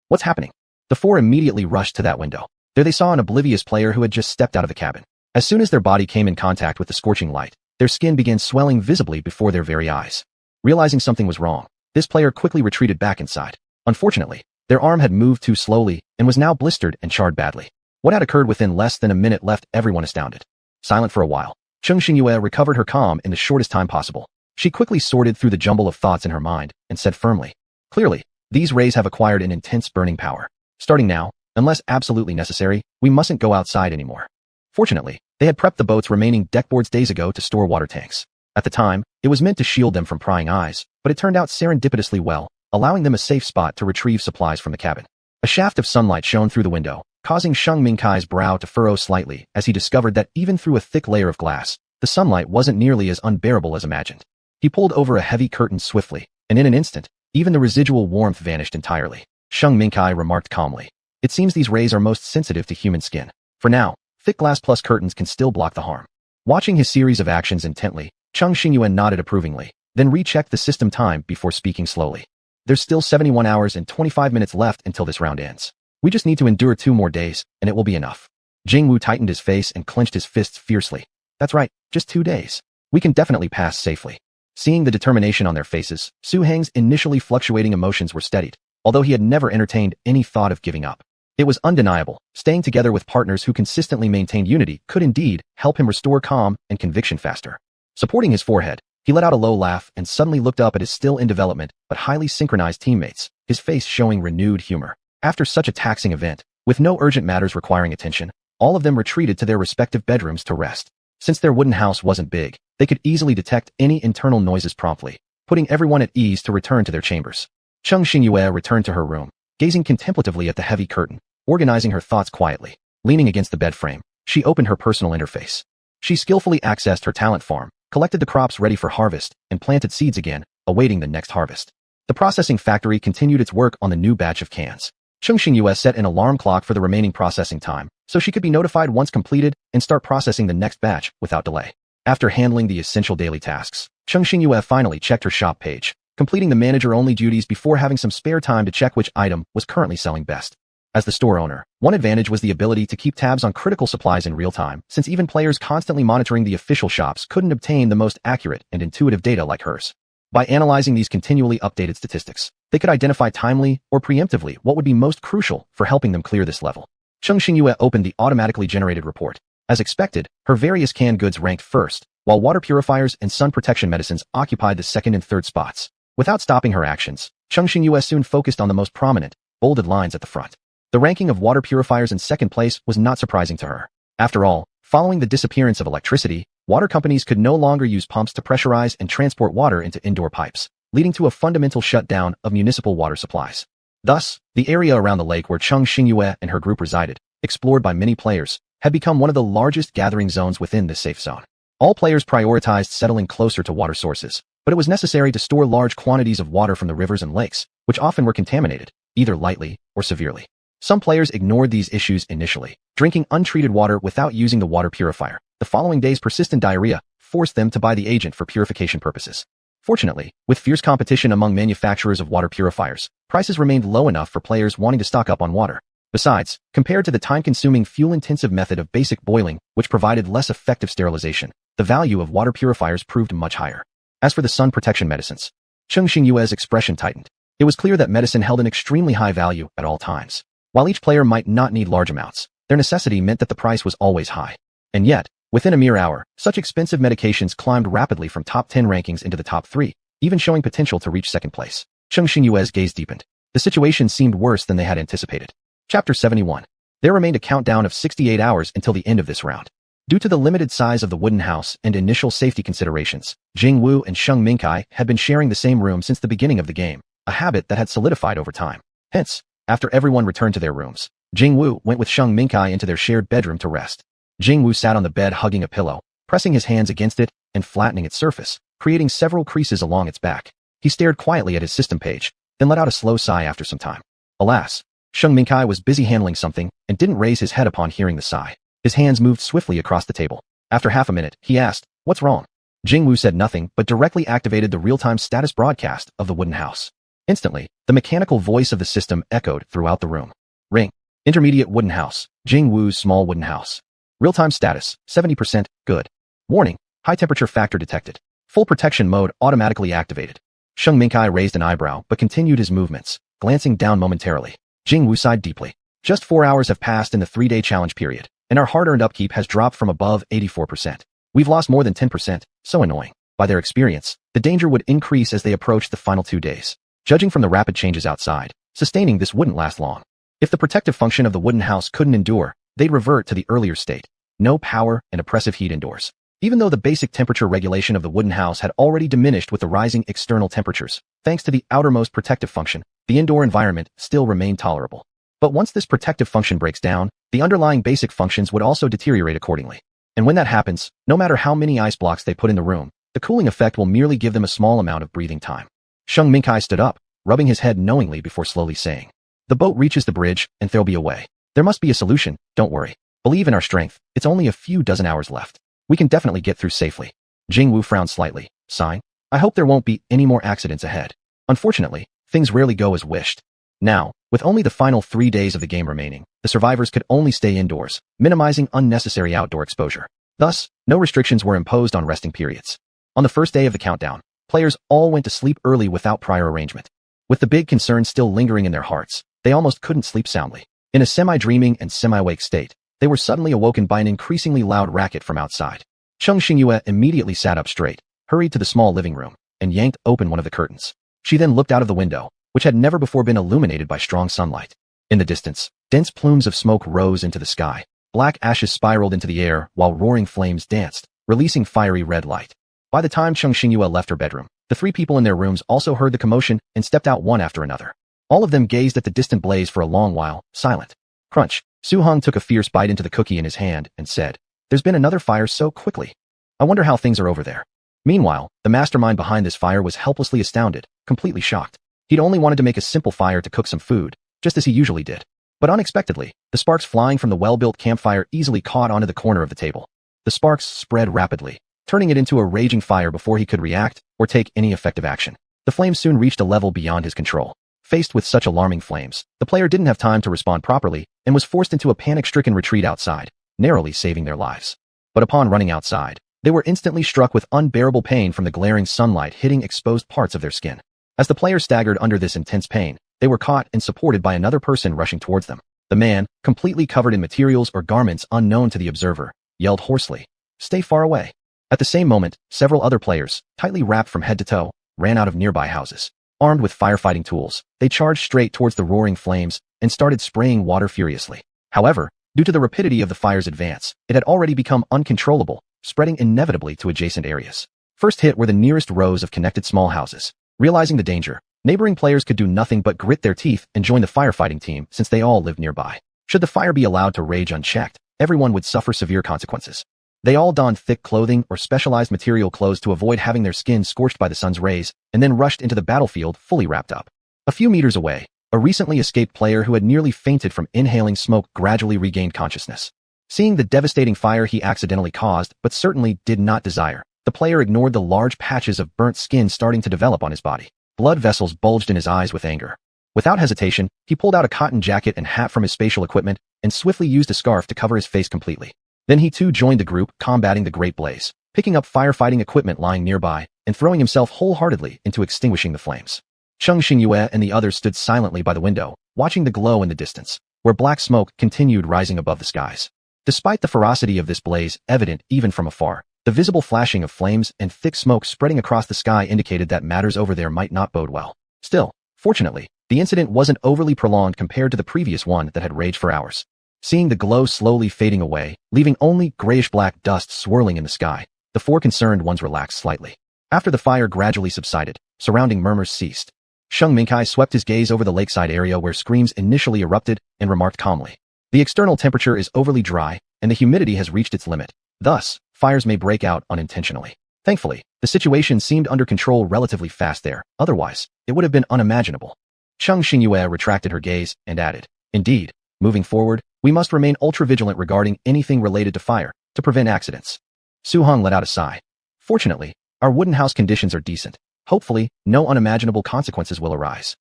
What's happening? The 4 immediately rushed to that window. There they saw an oblivious player who had just stepped out of the cabin. As soon as their body came in contact with the scorching light, their skin began swelling visibly before their very eyes. Realizing something was wrong, this player quickly retreated back inside. Unfortunately, their arm had moved too slowly and was now blistered and charred badly. What had occurred within less than a minute left everyone astounded. Silent for a while, Cheng Xingyue recovered her calm in the shortest time possible. She quickly sorted through the jumble of thoughts in her mind and said firmly, "Clearly, these rays have acquired an intense burning power. Starting now, unless absolutely necessary, we mustn't go outside anymore." Fortunately, they had prepped the boat's remaining deckboards days ago to store water tanks. At the time, it was meant to shield them from prying eyes, but it turned out serendipitously well, allowing them a safe spot to retrieve supplies from the cabin. A shaft of sunlight shone through the window, causing Sheng Mingkai's brow to furrow slightly as he discovered that even through a thick layer of glass, the sunlight wasn't nearly as unbearable as imagined. He pulled over a heavy curtain swiftly, and in an instant, even the residual warmth vanished entirely. Sheng Mingkai remarked calmly, "It seems these rays are most sensitive to human skin. For now, thick glass plus curtains can still block the harm." Watching his series of actions intently, Cheng Xingyue nodded approvingly, then rechecked the system time before speaking slowly. "There's still 71 hours and 25 minutes left until this round ends. We just need to endure 2 more days, and it will be enough." Jingwu tightened his face and clenched his fists fiercely. "That's right, just 2 days. We can definitely pass safely." Seeing the determination on their faces, Su Heng's initially fluctuating emotions were steadied, although he had never entertained any thought of giving up. It was undeniable, staying together with partners who consistently maintained unity could indeed help him restore calm and conviction faster. Supporting his forehead, he let out a low laugh and suddenly looked up at his still in development but highly synchronized teammates, his face showing renewed humor. After such a taxing event, with no urgent matters requiring attention, all of them retreated to their respective bedrooms to rest. Since their wooden house wasn't big, they could easily detect any internal noises promptly, putting everyone at ease to return to their chambers. Cheng Xingyue returned to her room, gazing contemplatively at the heavy curtain, organizing her thoughts quietly. Leaning against the bed frame, she opened her personal interface. She skillfully accessed her talent farm, collected the crops ready for harvest, and planted seeds again, awaiting the next harvest. The processing factory continued its work on the new batch of cans. Cheng Xingyue set an alarm clock for the remaining processing time, so she could be notified once completed and start processing the next batch without delay. After handling the essential daily tasks, Cheng Xingyue finally checked her shop page, completing the manager-only duties before having some spare time to check which item was currently selling best. As the store owner, one advantage was the ability to keep tabs on critical supplies in real time, since even players constantly monitoring the official shops couldn't obtain the most accurate and intuitive data like hers. By analyzing these continually updated statistics, they could identify timely or preemptively what would be most crucial for helping them clear this level. Cheng Xingyue opened the automatically generated report. As expected, her various canned goods ranked first, while water purifiers and sun protection medicines occupied the second and third spots. Without stopping her actions, Cheng Xingyue soon focused on the most prominent, bolded lines at the front. The ranking of water purifiers in second place was not surprising to her. After all, Following the disappearance of electricity, water companies could no longer use pumps to pressurize and transport water into indoor pipes, leading to a fundamental shutdown of municipal water supplies. Thus, the area around the lake where Cheng Xingyue and her group resided, explored by many players, had become one of the largest gathering zones within this safe zone. All players prioritized settling closer to water sources, but it was necessary to store large quantities of water from the rivers and lakes, which often were contaminated, either lightly or severely. Some players ignored these issues initially, drinking untreated water without using the water purifier. The following day's persistent diarrhea forced them to buy the agent for purification purposes. Fortunately, with fierce competition among manufacturers of water purifiers, prices remained low enough for players wanting to stock up on water. Besides, compared to the time-consuming, fuel-intensive method of basic boiling, which provided less effective sterilization, the value of water purifiers proved much higher. As for the sun protection medicines, Cheng Xingyue's expression tightened. It was clear that medicine held an extremely high value at all times. While each player might not need large amounts, their necessity meant that the price was always high. And yet, within a mere hour, such expensive medications climbed rapidly from top 10 rankings into the top 3, even showing potential to reach second place. Cheng Xingyue's gaze deepened. The situation seemed worse than they had anticipated. Chapter 71. There remained a countdown of 68 hours until the end of this round. Due to the limited size of the wooden house and initial safety considerations, Jing Wu and Sheng Mingkai had been sharing the same room since the beginning of the game, a habit that had solidified over time. Hence, after everyone returned to their rooms, Jing Wu went with Sheng Mingkai into their shared bedroom to rest. Jing Wu sat on the bed hugging a pillow, pressing his hands against it and flattening its surface, creating several creases along its back. He stared quietly at his system page, then let out a slow sigh after some time. Alas, Sheng Mingkai was busy handling something and didn't raise his head upon hearing the sigh. His hands moved swiftly across the table. After half a minute, he asked, "What's wrong?" Jing Wu said nothing but directly activated the real-time status broadcast of the wooden house. Instantly, the mechanical voice of the system echoed throughout the room. Ring. Intermediate wooden house. Jing Wu's small wooden house. Real-time status, 70%, good. Warning, high temperature factor detected. Full protection mode automatically activated. Sheng Mingkai raised an eyebrow but continued his movements, glancing down momentarily. Jing Wu sighed deeply. Just 4 hours have passed in the 3-day challenge period, and our hard-earned upkeep has dropped from above 84%. We've lost more than 10%, so annoying. By their experience, the danger would increase as they approached the final 2 days. Judging from the rapid changes outside, sustaining this wouldn't last long. If the protective function of the wooden house couldn't endure, they'd revert to the earlier state. No power and oppressive heat indoors. Even though the basic temperature regulation of the wooden house had already diminished with the rising external temperatures, thanks to the outermost protective function, the indoor environment still remained tolerable. But once this protective function breaks down, the underlying basic functions would also deteriorate accordingly. And when that happens, no matter how many ice blocks they put in the room, the cooling effect will merely give them a small amount of breathing time. Sheng Mingkai stood up, rubbing his head knowingly before slowly saying, "The boat reaches the bridge, and there'll be a way. There must be a solution, don't worry. Believe in our strength, it's only a few dozen hours left. We can definitely get through safely." Jing Wu frowned slightly, sighing, "I hope there won't be any more accidents ahead. Unfortunately, things rarely go as wished." Now, with only the final 3 days of the game remaining, the survivors could only stay indoors, minimizing unnecessary outdoor exposure. Thus, no restrictions were imposed on resting periods. On the first day of the countdown, players all went to sleep early without prior arrangement. With the big concerns still lingering in their hearts, they almost couldn't sleep soundly. In a semi-dreaming and semi-awake state, they were suddenly awoken by an increasingly loud racket from outside. Cheng Xingyue immediately sat up straight, hurried to the small living room, and yanked open one of the curtains. She then looked out of the window, which had never before been illuminated by strong sunlight. In the distance, dense plumes of smoke rose into the sky. Black ashes spiraled into the air while roaring flames danced, releasing fiery red light. By the time Cheng Xingyue left her bedroom, the 3 people in their rooms also heard the commotion and stepped out one after another. All of them gazed at the distant blaze for a long while, silent. Crunch. Su Hong took a fierce bite into the cookie in his hand and said, "There's been another fire so quickly. I wonder how things are over there." Meanwhile, the mastermind behind this fire was helplessly astounded, completely shocked. He'd only wanted to make a simple fire to cook some food, just as he usually did. But unexpectedly, the sparks flying from the well-built campfire easily caught onto the corner of the table. The sparks spread rapidly, turning it into a raging fire before he could react or take any effective action. The flames soon reached a level beyond his control. Faced with such alarming flames, the player didn't have time to respond properly and was forced into a panic-stricken retreat outside, narrowly saving their lives. But upon running outside, they were instantly struck with unbearable pain from the glaring sunlight hitting exposed parts of their skin. As the players staggered under this intense pain, they were caught and supported by another person rushing towards them. The man, completely covered in materials or garments unknown to the observer, yelled hoarsely, "Stay far away." At the same moment, several other players, tightly wrapped from head to toe, ran out of nearby houses. Armed with firefighting tools, they charged straight towards the roaring flames and started spraying water furiously. However, Due to the rapidity of the fire's advance, it had already become uncontrollable, spreading inevitably to adjacent areas. First hit were the nearest rows of connected small houses. Realizing the danger, neighboring players could do nothing but grit their teeth and join the firefighting team since they all lived nearby. Should the fire be allowed to rage unchecked, everyone would suffer severe consequences. They all donned thick clothing or specialized material clothes to avoid having their skin scorched by the sun's rays, and then rushed into the battlefield fully wrapped up. A few meters away, a recently escaped player who had nearly fainted from inhaling smoke gradually regained consciousness. Seeing the devastating fire he accidentally caused but certainly did not desire, the player ignored the large patches of burnt skin starting to develop on his body. Blood vessels bulged in his eyes with anger. Without hesitation, he pulled out a cotton jacket and hat from his spatial equipment and swiftly used a scarf to cover his face completely. Then he too joined the group, combating the great blaze, picking up firefighting equipment lying nearby and throwing himself wholeheartedly into extinguishing the flames. Cheng Xingyue and the others stood silently by the window, watching the glow in the distance, where black smoke continued rising above the skies. Despite the ferocity of this blaze, evident even from afar, the visible flashing of flames and thick smoke spreading across the sky indicated that matters over there might not bode well. Still, fortunately, the incident wasn't overly prolonged compared to the previous one that had raged for hours. Seeing the glow slowly fading away, leaving only grayish-black dust swirling in the sky, the four concerned ones relaxed slightly. After the fire gradually subsided, surrounding murmurs ceased. Sheng Mingkai swept his gaze over the lakeside area where screams initially erupted and remarked calmly. The external temperature is overly dry, and the humidity has reached its limit. Thus, fires may break out unintentionally. Thankfully, the situation seemed under control relatively fast there, otherwise, it would have been unimaginable. Cheng Xingyue retracted her gaze and added, "Indeed, moving forward, we must remain ultra-vigilant regarding anything related to fire, to prevent accidents." Su Hong let out a sigh. "Fortunately, our wooden house conditions are decent. Hopefully, no unimaginable consequences will arise.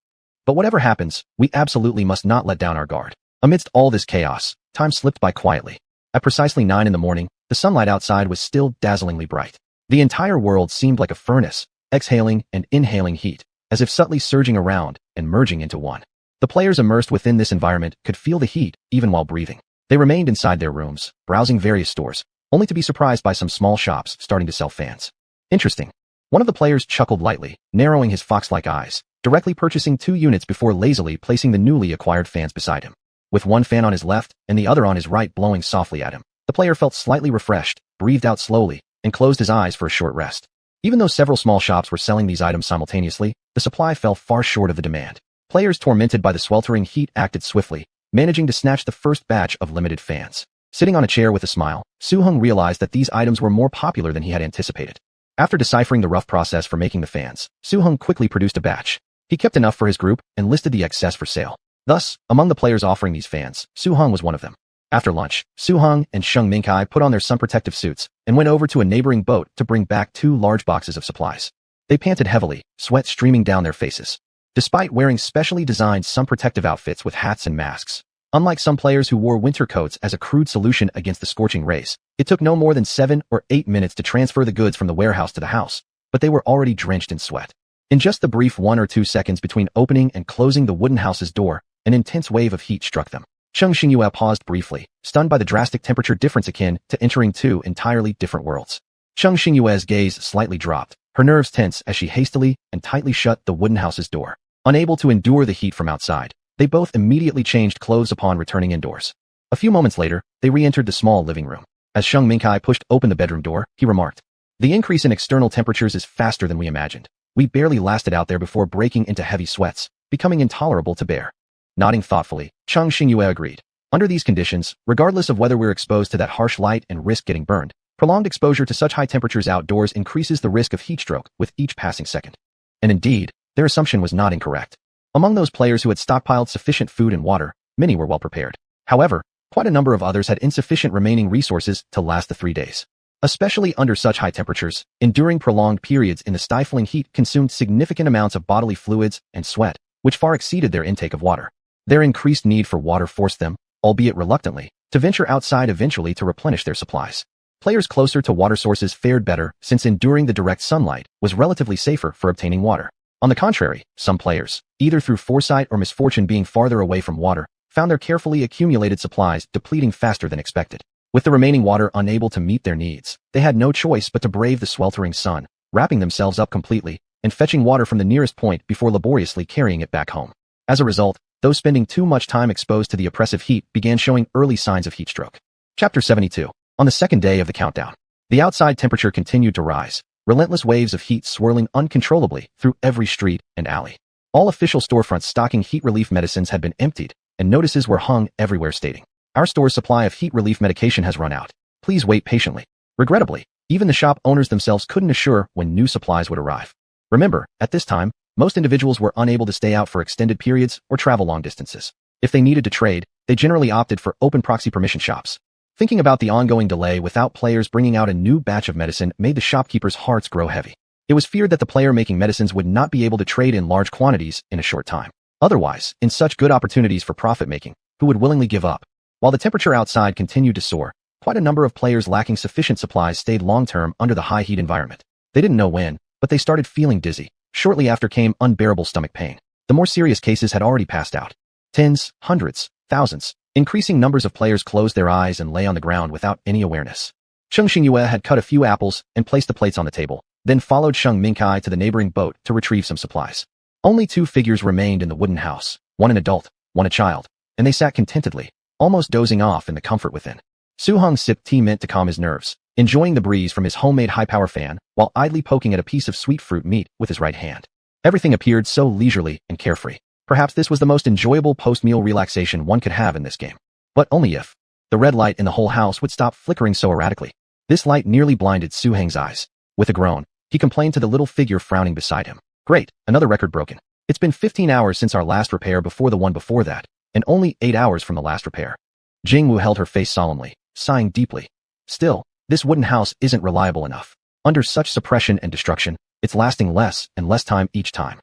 But whatever happens, we absolutely must not let down our guard." Amidst all this chaos, time slipped by quietly. At precisely 9 in the morning, the sunlight outside was still dazzlingly bright. The entire world seemed like a furnace, exhaling and inhaling heat, as if subtly surging around and merging into one. The players immersed within this environment could feel the heat even while breathing. They remained inside their rooms, browsing various stores, only to be surprised by some small shops starting to sell fans. Interesting. One of the players chuckled lightly, narrowing his fox-like eyes, directly purchasing 2 units before lazily placing the newly acquired fans beside him. With one fan on his left and the other on his right blowing softly at him, the player felt slightly refreshed, breathed out slowly, and closed his eyes for a short rest. Even though several small shops were selling these items simultaneously, the supply fell far short of the demand. Players tormented by the sweltering heat acted swiftly, managing to snatch the first batch of limited fans. Sitting on a chair with a smile, Su Hong realized that these items were more popular than he had anticipated. After deciphering the rough process for making the fans, Su Hong quickly produced a batch. He kept enough for his group and listed the excess for sale. Thus, among the players offering these fans, Su Hong was one of them. After lunch, Su Hong and Sheng Mingkai put on their sun-protective suits and went over to a neighboring boat to bring back 2 large boxes of supplies. They panted heavily, sweat streaming down their faces. Despite wearing specially designed sun-protective outfits with hats and masks, unlike some players who wore winter coats as a crude solution against the scorching rays, it took no more than 7 or 8 minutes to transfer the goods from the warehouse to the house, but they were already drenched in sweat. In just the brief 1 or 2 seconds between opening and closing the wooden house's door, an intense wave of heat struck them. Cheng Xingyue paused briefly, stunned by the drastic temperature difference akin to entering 2 entirely different worlds. Cheng Xingyue's gaze slightly dropped, her nerves tense as she hastily and tightly shut the wooden house's door. Unable to endure the heat from outside, they both immediately changed clothes upon returning indoors. A few moments later, they re-entered the small living room. As Sheng Mingkai pushed open the bedroom door, he remarked, "The increase in external temperatures is faster than we imagined. We barely lasted out there before breaking into heavy sweats, becoming intolerable to bear." Nodding thoughtfully, Cheng Xingyue agreed. Under these conditions, regardless of whether we're exposed to that harsh light and risk getting burned, prolonged exposure to such high temperatures outdoors increases the risk of heat stroke with each passing second. And indeed, their assumption was not incorrect. Among those players who had stockpiled sufficient food and water, many were well prepared. However, quite a number of others had insufficient remaining resources to last the 3 days. Especially under such high temperatures, enduring prolonged periods in the stifling heat consumed significant amounts of bodily fluids and sweat, which far exceeded their intake of water. Their increased need for water forced them, albeit reluctantly, to venture outside eventually to replenish their supplies. Players closer to water sources fared better since enduring the direct sunlight was relatively safer for obtaining water. On the contrary, some players, either through foresight or misfortune being farther away from water, found their carefully accumulated supplies depleting faster than expected. With the remaining water unable to meet their needs, they had no choice but to brave the sweltering sun, wrapping themselves up completely, and fetching water from the nearest point before laboriously carrying it back home. As a result, those spending too much time exposed to the oppressive heat began showing early signs of heat stroke. Chapter 72. On the second day of the countdown, the outside temperature continued to rise, relentless waves of heat swirling uncontrollably through every street and alley. All official storefronts stocking heat relief medicines had been emptied, and notices were hung everywhere stating, "Our store's supply of heat relief medication has run out. Please wait patiently." Regrettably, even the shop owners themselves couldn't assure when new supplies would arrive. Remember, at this time, most individuals were unable to stay out for extended periods or travel long distances. If they needed to trade, they generally opted for open proxy permission shops. Thinking about the ongoing delay without players bringing out a new batch of medicine made the shopkeepers' hearts grow heavy. It was feared that the player making medicines would not be able to trade in large quantities in a short time. Otherwise, in such good opportunities for profit-making, who would willingly give up? While the temperature outside continued to soar, quite a number of players lacking sufficient supplies stayed long-term under the high heat environment. They didn't know when, but they started feeling dizzy. Shortly after came unbearable stomach pain. The more serious cases had already passed out. Tens, hundreds, thousands. Increasing numbers of players closed their eyes and lay on the ground without any awareness. Sheng Xingyue had cut a few apples and placed the plates on the table, then followed Sheng Mingkai to the neighboring boat to retrieve some supplies. Only two figures remained in the wooden house, one an adult, one a child, and they sat contentedly, almost dozing off in the comfort within. Su Hong sipped tea mint to calm his nerves, enjoying the breeze from his homemade high-power fan while idly poking at a piece of sweet fruit meat with his right hand. Everything appeared so leisurely and carefree. Perhaps this was the most enjoyable post-meal relaxation one could have in this game. But only if the red light in the whole house would stop flickering so erratically. This light nearly blinded Su Heng's eyes. With a groan, he complained to the little figure frowning beside him. Great, another record broken. It's been 15 hours since our last repair before the one before that, and only 8 hours from the last repair. Jingwu held her face solemnly, sighing deeply. Still, this wooden house isn't reliable enough. Under such suppression and destruction, it's lasting less and less time each time.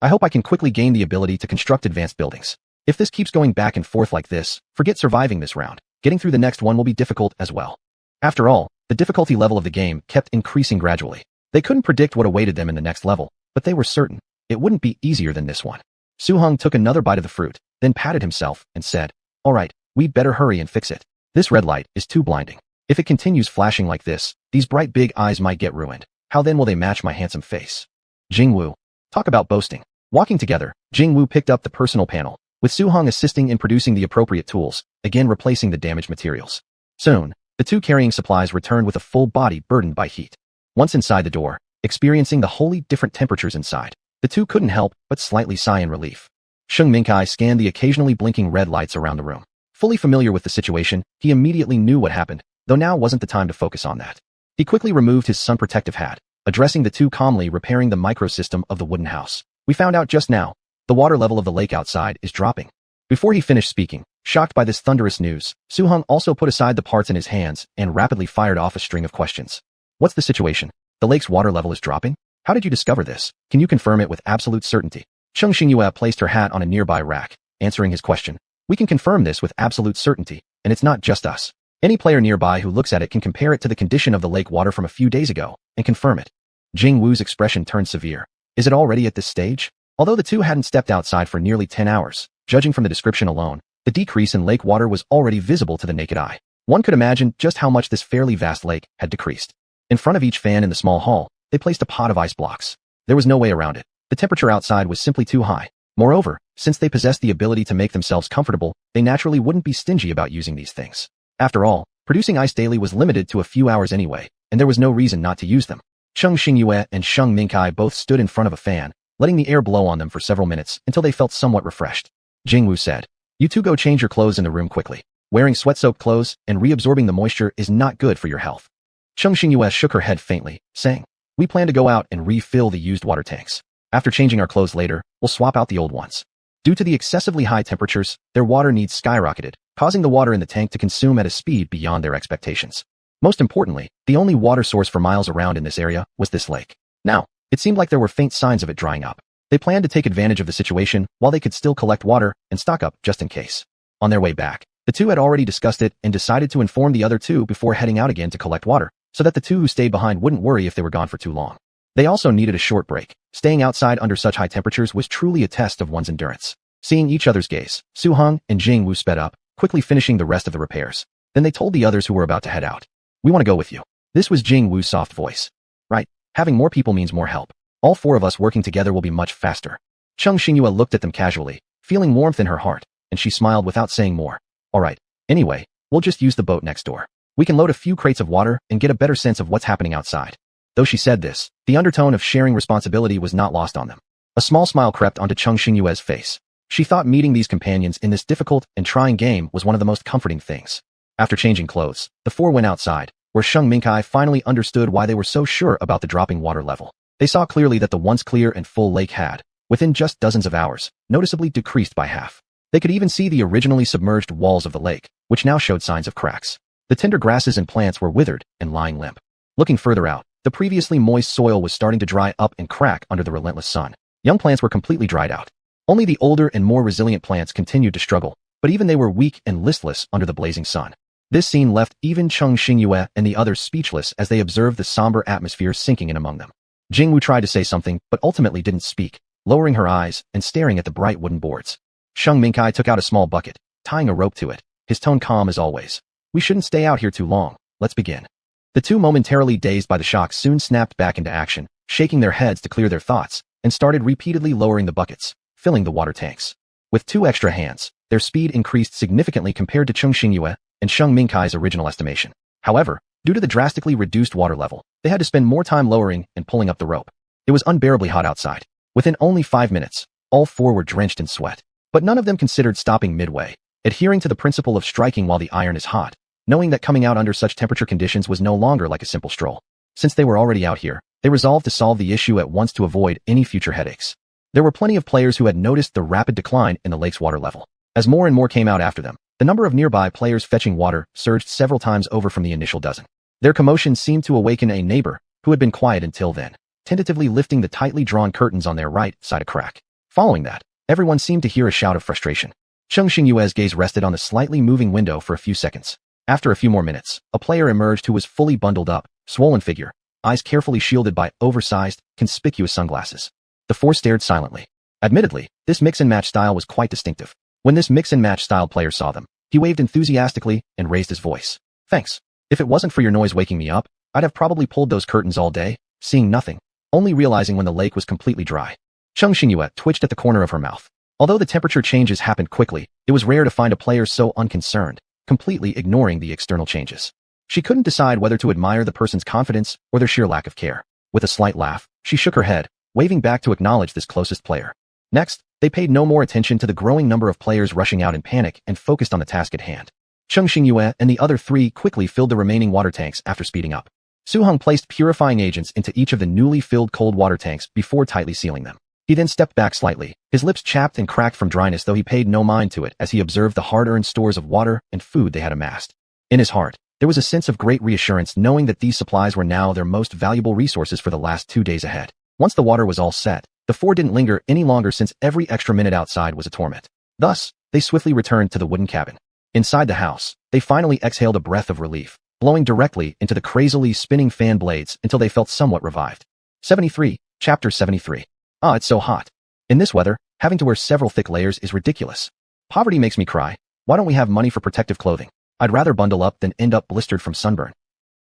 I hope I can quickly gain the ability to construct advanced buildings. If this keeps going back and forth like this, forget surviving this round. Getting through the next one will be difficult as well. After all, the difficulty level of the game kept increasing gradually. They couldn't predict what awaited them in the next level, but they were certain it wouldn't be easier than this one. Su Hong took another bite of the fruit, then patted himself and said, "All right, we'd better hurry and fix it. This red light is too blinding. If it continues flashing like this, these bright big eyes might get ruined. How then will they match my handsome face?" Jingwu. Talk about boasting. Walking together, Jingwu picked up the personal panel, with Su Hong assisting in producing the appropriate tools, again replacing the damaged materials. Soon, the two carrying supplies returned with a full body burdened by heat. Once inside the door, experiencing the wholly different temperatures inside, the two couldn't help but slightly sigh in relief. Sheng Mingkai scanned the occasionally blinking red lights around the room. Fully familiar with the situation, he immediately knew what happened, though now wasn't the time to focus on that. He quickly removed his sun protective hat, addressing the two calmly repairing the microsystem of the wooden house. "We found out just now. The water level of the lake outside is dropping." Before he finished speaking, shocked by this thunderous news, Su Hong also put aside the parts in his hands and rapidly fired off a string of questions. "What's the situation? The lake's water level is dropping? How did you discover this? Can you confirm it with absolute certainty?" Sheng Xingyue placed her hat on a nearby rack, answering his question. "We can confirm this with absolute certainty, and it's not just us. Any player nearby who looks at it can compare it to the condition of the lake water from a few days ago and confirm it." Jing Wu's expression turned severe. Is it already at this stage? Although the two hadn't stepped outside for nearly 10 hours, judging from the description alone, the decrease in lake water was already visible to the naked eye. One could imagine just how much this fairly vast lake had decreased. In front of each fan in the small hall, they placed a pot of ice blocks. There was no way around it. The temperature outside was simply too high. Moreover, since they possessed the ability to make themselves comfortable, they naturally wouldn't be stingy about using these things. After all, producing ice daily was limited to a few hours anyway, and there was no reason not to use them. Sheng Xingyue and Sheng Mingkai both stood in front of a fan, letting the air blow on them for several minutes until they felt somewhat refreshed. Jingwu said, "You two go change your clothes in the room quickly. Wearing sweat-soaked clothes and reabsorbing the moisture is not good for your health." Sheng Xingyue shook her head faintly, saying, "We plan to go out and refill the used water tanks. After changing our clothes later, we'll swap out the old ones." Due to the excessively high temperatures, their water needs skyrocketed, causing the water in the tank to consume at a speed beyond their expectations. Most importantly, the only water source for miles around in this area was this lake. Now, it seemed like there were faint signs of it drying up. They planned to take advantage of the situation while they could still collect water and stock up just in case. On their way back, the two had already discussed it and decided to inform the other two before heading out again to collect water, so that the two who stayed behind wouldn't worry if they were gone for too long. They also needed a short break. Staying outside under such high temperatures was truly a test of one's endurance. Seeing each other's gaze, Su Hong and Jing Wu sped up, quickly finishing the rest of the repairs. Then they told the others who were about to head out. "We want to go with you." This was Jing Wu's soft voice. "Right, having more people means more help. All four of us working together will be much faster." Sheng Xingyue looked at them casually, feeling warmth in her heart, and she smiled without saying more. All right. Anyway, we'll just use the boat next door. We can load a few crates of water and get a better sense of what's happening outside. Though she said this, the undertone of sharing responsibility was not lost on them. A small smile crept onto Cheng Xingyue's face. She thought meeting these companions in this difficult and trying game was one of the most comforting things. After changing clothes, the four went outside, where Sheng Mingkai finally understood why they were so sure about the dropping water level. They saw clearly that the once clear and full lake had, within just dozens of hours, noticeably decreased by half. They could even see the originally submerged walls of the lake, which now showed signs of cracks. The tender grasses and plants were withered and lying limp. Looking further out, the previously moist soil was starting to dry up and crack under the relentless sun. Young plants were completely dried out. Only the older and more resilient plants continued to struggle, but even they were weak and listless under the blazing sun. This scene left even Cheng Xingyue and the others speechless as they observed the somber atmosphere sinking in among them. Jingwu tried to say something, but ultimately didn't speak, lowering her eyes and staring at the bright wooden boards. Sheng Mingkai took out a small bucket, tying a rope to it, his tone calm as always. We shouldn't stay out here too long, let's begin. The two, momentarily dazed by the shock, soon snapped back into action, shaking their heads to clear their thoughts, and started repeatedly lowering the buckets, filling the water tanks. With 2 extra hands, their speed increased significantly compared to Cheng Xingyue and Sheng Mingkai's original estimation. However, due to the drastically reduced water level, they had to spend more time lowering and pulling up the rope. It was unbearably hot outside. Within only 5 minutes, all 4 were drenched in sweat. But none of them considered stopping midway, adhering to the principle of striking while the iron is hot, knowing that coming out under such temperature conditions was no longer like a simple stroll. Since they were already out here, they resolved to solve the issue at once to avoid any future headaches. There were plenty of players who had noticed the rapid decline in the lake's water level. As more and more came out after them, the number of nearby players fetching water surged several times over from the initial dozen. Their commotion seemed to awaken a neighbor, who had been quiet until then, tentatively lifting the tightly drawn curtains on their right side a crack. Following that, everyone seemed to hear a shout of frustration. Cheng Xingyue's gaze rested on the slightly moving window for a few seconds. After a few more minutes, a player emerged who was fully bundled up, swollen figure, eyes carefully shielded by oversized, conspicuous sunglasses. The 4 stared silently. Admittedly, this mix-and-match style was quite distinctive. When this mix-and-match style player saw them, he waved enthusiastically and raised his voice. Thanks. If it wasn't for your noise waking me up, I'd have probably pulled those curtains all day, seeing nothing, only realizing when the lake was completely dry. Cheng Xingyue twitched at the corner of her mouth. Although the temperature changes happened quickly, it was rare to find a player so unconcerned, completely ignoring the external changes. She couldn't decide whether to admire the person's confidence or their sheer lack of care. With a slight laugh, she shook her head, waving back to acknowledge this closest player. Next, they paid no more attention to the growing number of players rushing out in panic and focused on the task at hand. Cheng Xingyue and the other 3 quickly filled the remaining water tanks after speeding up. Su Heng placed purifying agents into each of the newly filled cold water tanks before tightly sealing them. He then stepped back slightly, his lips chapped and cracked from dryness, though he paid no mind to it as he observed the hard-earned stores of water and food they had amassed. In his heart, there was a sense of great reassurance knowing that these supplies were now their most valuable resources for the last 2 days ahead. Once the water was all set, the 4 didn't linger any longer since every extra minute outside was a torment. Thus, they swiftly returned to the wooden cabin. Inside the house, they finally exhaled a breath of relief, blowing directly into the crazily spinning fan blades until they felt somewhat revived. 73, Chapter 73. Ah, it's so hot. In this weather, having to wear several thick layers is ridiculous. Poverty makes me cry. Why don't we have money for protective clothing? I'd rather bundle up than end up blistered from sunburn.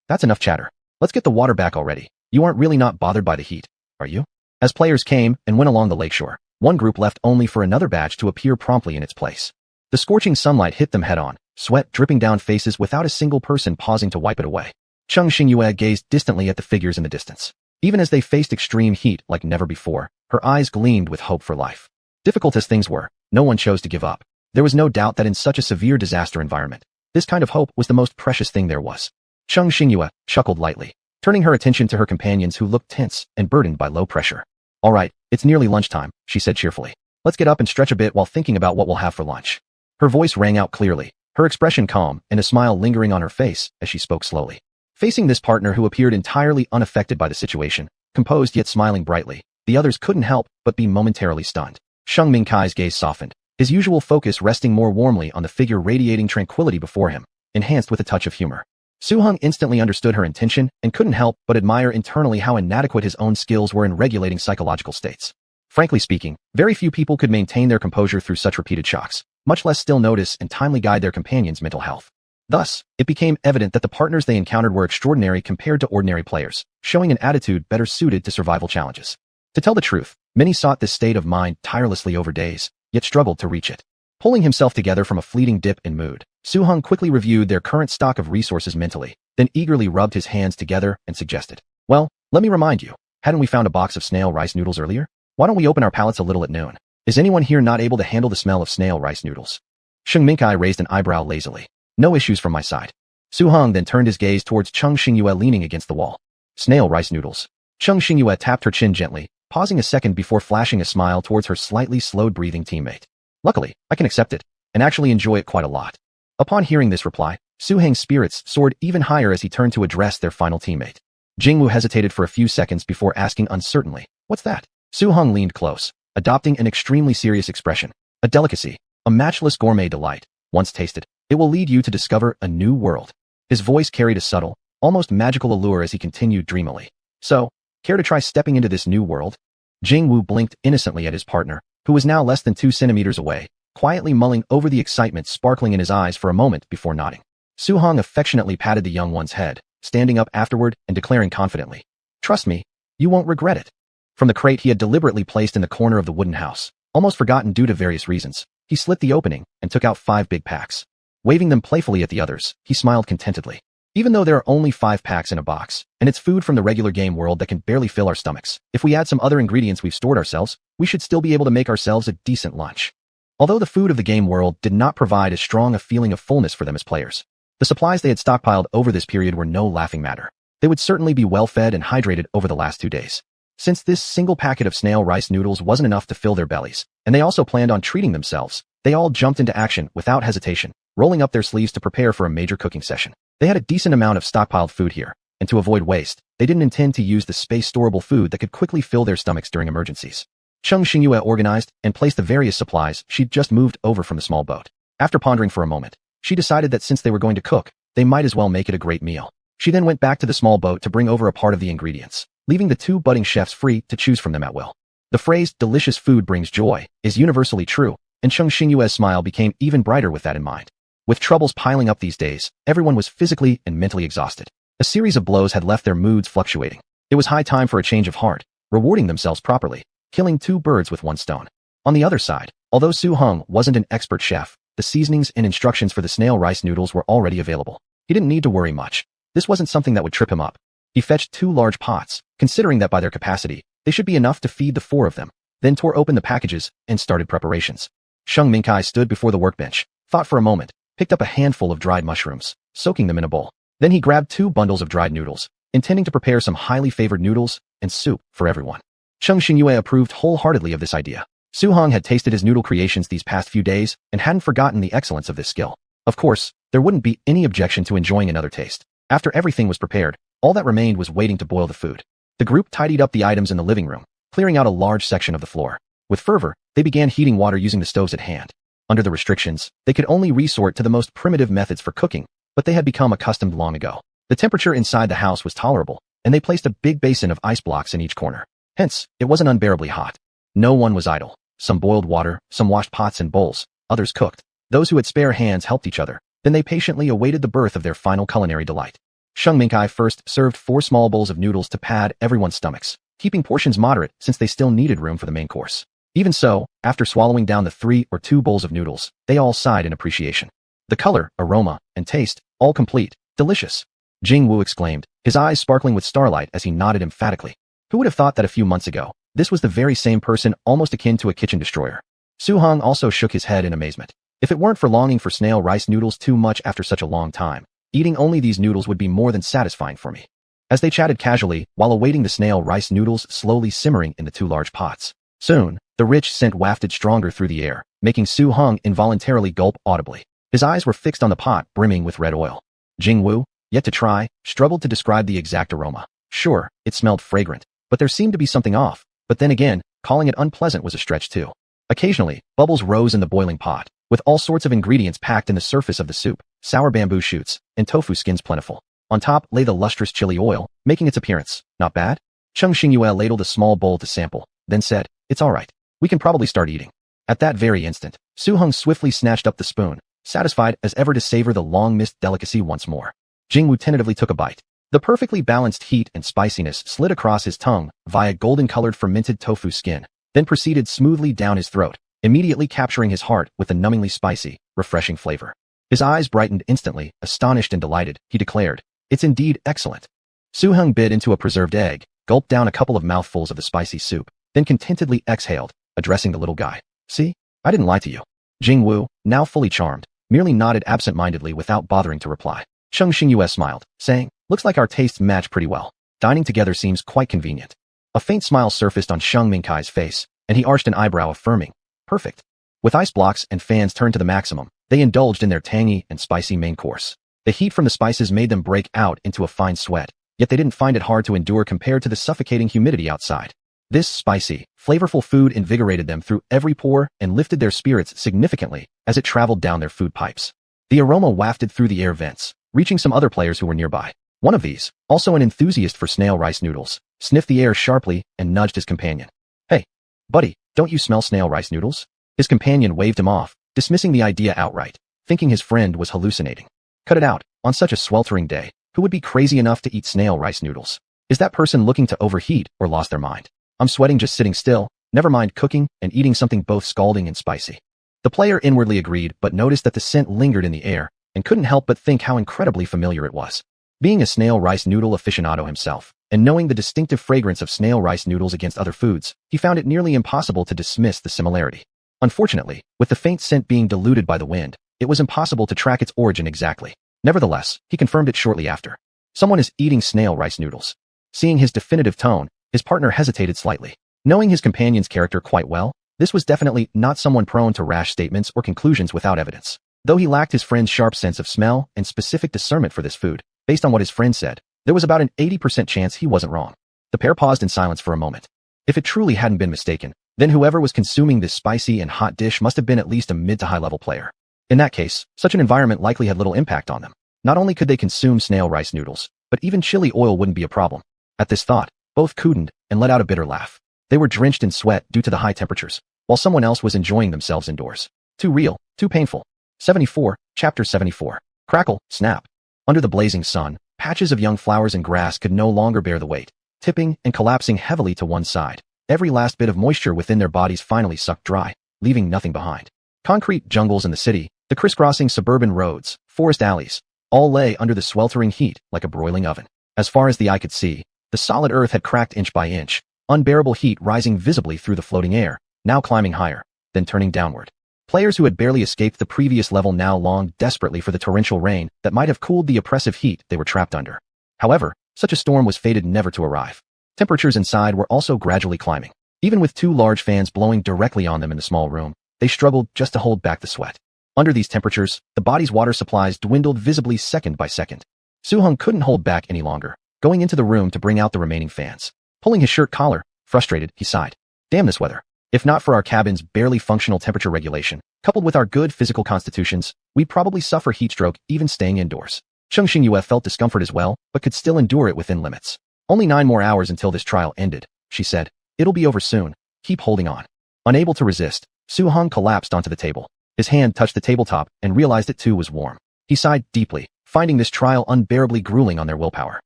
That's enough chatter. Let's get the water back already. You aren't really not bothered by the heat, are you? As players came and went along the lakeshore, one group left only for another batch to appear promptly in its place. The scorching sunlight hit them head-on, sweat dripping down faces without a single person pausing to wipe it away. Cheng Xingyue gazed distantly at the figures in the distance. Even as they faced extreme heat like never before, her eyes gleamed with hope for life. Difficult as things were, no one chose to give up. There was no doubt that in such a severe disaster environment, this kind of hope was the most precious thing there was. Cheng Xingyue chuckled lightly, turning her attention to her companions who looked tense and burdened by low pressure. All right, it's nearly lunchtime, she said cheerfully. Let's get up and stretch a bit while thinking about what we'll have for lunch. Her voice rang out clearly, her expression calm and a smile lingering on her face as she spoke slowly. Facing this partner who appeared entirely unaffected by the situation, composed yet smiling brightly, the others couldn't help but be momentarily stunned. Sheng Mingkai's gaze softened, his usual focus resting more warmly on the figure radiating tranquility before him, enhanced with a touch of humor. Su Heng instantly understood her intention and couldn't help but admire internally how inadequate his own skills were in regulating psychological states. Frankly speaking, very few people could maintain their composure through such repeated shocks, much less still notice and timely guide their companions' mental health. Thus, it became evident that the partners they encountered were extraordinary compared to ordinary players, showing an attitude better suited to survival challenges. To tell the truth, many sought this state of mind tirelessly over days, yet struggled to reach it. Pulling himself together from a fleeting dip in mood, Su-hung quickly reviewed their current stock of resources mentally, then eagerly rubbed his hands together and suggested, "Well, let me remind you, hadn't we found a box of snail rice noodles earlier? Why don't we open our palates a little at noon? Is anyone here not able to handle the smell of snail rice noodles?" Sheng Minkai raised an eyebrow lazily. "No issues from my side." Su-hung then turned his gaze towards Cheng Xingyue leaning against the wall. "Snail rice noodles." Cheng Xingyue tapped her chin gently, pausing a second before flashing a smile towards her slightly slowed-breathing teammate. "Luckily, I can accept it, and actually enjoy it quite a lot." Upon hearing this reply, Su-heng's spirits soared even higher as he turned to address their final teammate. Jingwu hesitated for a few seconds before asking uncertainly, "What's that?" Su-hung leaned close, adopting an extremely serious expression. "A delicacy, a matchless gourmet delight. Once tasted, it will lead you to discover a new world." His voice carried a subtle, almost magical allure as he continued dreamily. "So, care to try stepping into this new world?" Jingwu blinked innocently at his partner, who was now less than 2 centimeters away, quietly mulling over the excitement sparkling in his eyes for a moment before nodding. Su-hung affectionately patted the young one's head, standing up afterward and declaring confidently, "Trust me, you won't regret it." From the crate he had deliberately placed in the corner of the wooden house, almost forgotten due to various reasons, he slit the opening and took out 5 big packs. Waving them playfully at the others, he smiled contentedly. "Even though there are only 5 packs in a box, and it's food from the regular game world that can barely fill our stomachs, if we add some other ingredients we've stored ourselves, we should still be able to make ourselves a decent lunch." Although the food of the game world did not provide as strong a feeling of fullness for them as players, the supplies they had stockpiled over this period were no laughing matter. They would certainly be well fed and hydrated over the last 2 days. Since this single packet of snail rice noodles wasn't enough to fill their bellies, and they also planned on treating themselves, they all jumped into action without hesitation, rolling up their sleeves to prepare for a major cooking session. They had a decent amount of stockpiled food here, and to avoid waste, they didn't intend to use the space-storable food that could quickly fill their stomachs during emergencies. Cheng Xingyue organized and placed the various supplies she'd just moved over from the small boat. After pondering for a moment, she decided that since they were going to cook, they might as well make it a great meal. She then went back to the small boat to bring over a part of the ingredients, leaving the 2 budding chefs free to choose from them at will. The phrase, "delicious food brings joy," is universally true, and Cheng Xingyue's smile became even brighter with that in mind. With troubles piling up these days, everyone was physically and mentally exhausted. A series of blows had left their moods fluctuating. It was high time for a change of heart, rewarding themselves properly, killing 2 birds with 1 stone. On the other side, although Su-hung wasn't an expert chef, the seasonings and instructions for the snail rice noodles were already available. He didn't need to worry much. This wasn't something that would trip him up. He fetched 2 large pots, considering that by their capacity, they should be enough to feed the 4 of them, then tore open the packages and started preparations. Sheng Minkai stood before the workbench, thought for a moment, picked up a handful of dried mushrooms, soaking them in a bowl. Then he grabbed 2 bundles of dried noodles, intending to prepare some highly favored noodles and soup for everyone. Cheng Xingyue approved wholeheartedly of this idea. Su-hung had tasted his noodle creations these past few days and hadn't forgotten the excellence of this skill. Of course, there wouldn't be any objection to enjoying another taste. After everything was prepared, all that remained was waiting to boil the food. The group tidied up the items in the living room, clearing out a large section of the floor. With fervor, they began heating water using the stoves at hand. Under the restrictions, they could only resort to the most primitive methods for cooking, but they had become accustomed long ago. The temperature inside the house was tolerable, and they placed a big basin of ice blocks in each corner. Hence, it wasn't unbearably hot. No one was idle. Some boiled water, some washed pots and bowls, others cooked. Those who had spare hands helped each other. Then they patiently awaited the birth of their final culinary delight. Sheng Minkai first served 4 small bowls of noodles to pad everyone's stomachs, keeping portions moderate since they still needed room for the main course. Even so, after swallowing down the 3 or 2 bowls of noodles, they all sighed in appreciation. The color, aroma, and taste, all complete, delicious. Jing Wu exclaimed, his eyes sparkling with starlight as he nodded emphatically. Who would have thought that a few months ago, this was the very same person almost akin to a kitchen destroyer? Su-hung also shook his head in amazement. If it weren't for longing for snail rice noodles too much after such a long time, eating only these noodles would be more than satisfying for me. As they chatted casually while awaiting the snail rice noodles slowly simmering in the 2 large pots. Soon, the rich scent wafted stronger through the air, making Su-hung involuntarily gulp audibly. His eyes were fixed on the pot brimming with red oil. Jing Wu, yet to try, struggled to describe the exact aroma. Sure, it smelled fragrant, but there seemed to be something off. But then again, calling it unpleasant was a stretch too. Occasionally, bubbles rose in the boiling pot, with all sorts of ingredients packed in the surface of the soup, sour bamboo shoots, and tofu skins plentiful. On top lay the lustrous chili oil, making its appearance. Not bad? Cheng Xingyue ladled a small bowl to sample, then said, "It's all right. We can probably start eating." At that very instant, Su-hung swiftly snatched up the spoon, satisfied as ever to savor the long-missed delicacy once more. Jingwu tentatively took a bite. The perfectly balanced heat and spiciness slid across his tongue via golden-colored fermented tofu skin, then proceeded smoothly down his throat, immediately capturing his heart with the numbingly spicy, refreshing flavor. His eyes brightened instantly, astonished and delighted, he declared, "It's indeed excellent." Su-hung bit into a preserved egg, gulped down a couple of mouthfuls of the spicy soup, then contentedly exhaled, addressing the little guy. "See? I didn't lie to you." Jingwu, now fully charmed, merely nodded absent-mindedly without bothering to reply. Sheng Xingyue smiled, saying, "Looks like our tastes match pretty well. Dining together seems quite convenient." A faint smile surfaced on Sheng Mingkai's face, and he arched an eyebrow affirming, "Perfect." With ice blocks and fans turned to the maximum, they indulged in their tangy and spicy main course. The heat from the spices made them break out into a fine sweat, yet they didn't find it hard to endure compared to the suffocating humidity outside. This spicy, flavorful food invigorated them through every pore and lifted their spirits significantly as it traveled down their food pipes. The aroma wafted through the air vents, reaching some other players who were nearby. One of these, also an enthusiast for snail rice noodles, sniffed the air sharply and nudged his companion. "Hey, buddy, don't you smell snail rice noodles?" His companion waved him off, dismissing the idea outright, thinking his friend was hallucinating. Cut it out, on such a sweltering day, who would be crazy enough to eat snail rice noodles? Is that person looking to overheat or lost their mind? I'm sweating just sitting still, never mind cooking and eating something both scalding and spicy. The player inwardly agreed but noticed that the scent lingered in the air and couldn't help but think how incredibly familiar it was. Being a snail rice noodle aficionado himself, and knowing the distinctive fragrance of snail rice noodles against other foods, he found it nearly impossible to dismiss the similarity. Unfortunately, with the faint scent being diluted by the wind, it was impossible to track its origin exactly. Nevertheless, he confirmed it shortly after. Someone is eating snail rice noodles. Seeing his definitive tone, his partner hesitated slightly. Knowing his companion's character quite well, this was definitely not someone prone to rash statements or conclusions without evidence. Though he lacked his friend's sharp sense of smell and specific discernment for this food, based on what his friend said, there was about an 80% chance he wasn't wrong. The pair paused in silence for a moment. If it truly hadn't been mistaken, then whoever was consuming this spicy and hot dish must have been at least a mid to high level player. In that case, such an environment likely had little impact on them. Not only could they consume snail rice noodles, but even chili oil wouldn't be a problem. At this thought, both cooed and let out a bitter laugh. They were drenched in sweat due to the high temperatures, while someone else was enjoying themselves indoors. Too real, too painful. 74, Chapter 74. Crackle, snap. Under the blazing sun, patches of young flowers and grass could no longer bear the weight, tipping and collapsing heavily to one side. Every last bit of moisture within their bodies finally sucked dry, leaving nothing behind. Concrete jungles in the city, the crisscrossing suburban roads, forest alleys, all lay under the sweltering heat like a broiling oven. As far as the eye could see, the solid earth had cracked inch by inch, unbearable heat rising visibly through the floating air, now climbing higher, then turning downward. Players who had barely escaped the previous level now longed desperately for the torrential rain that might have cooled the oppressive heat they were trapped under. However, such a storm was fated never to arrive. Temperatures inside were also gradually climbing. Even with two large fans blowing directly on them in the small room, they struggled just to hold back the sweat. Under these temperatures, the body's water supplies dwindled visibly second by second. Su-hung couldn't hold back any longer, going into the room to bring out the remaining fans. Pulling his shirt collar, frustrated, he sighed. Damn this weather. If not for our cabin's barely functional temperature regulation, coupled with our good physical constitutions, we'd probably suffer heat stroke even staying indoors. Sheng Xingyue felt discomfort as well, but could still endure it within limits. Only 9 more hours until this trial ended, she said. It'll be over soon. Keep holding on. Unable to resist, Su-hung collapsed onto the table. His hand touched the tabletop and realized it too was warm. He sighed deeply, finding this trial unbearably grueling on their willpower.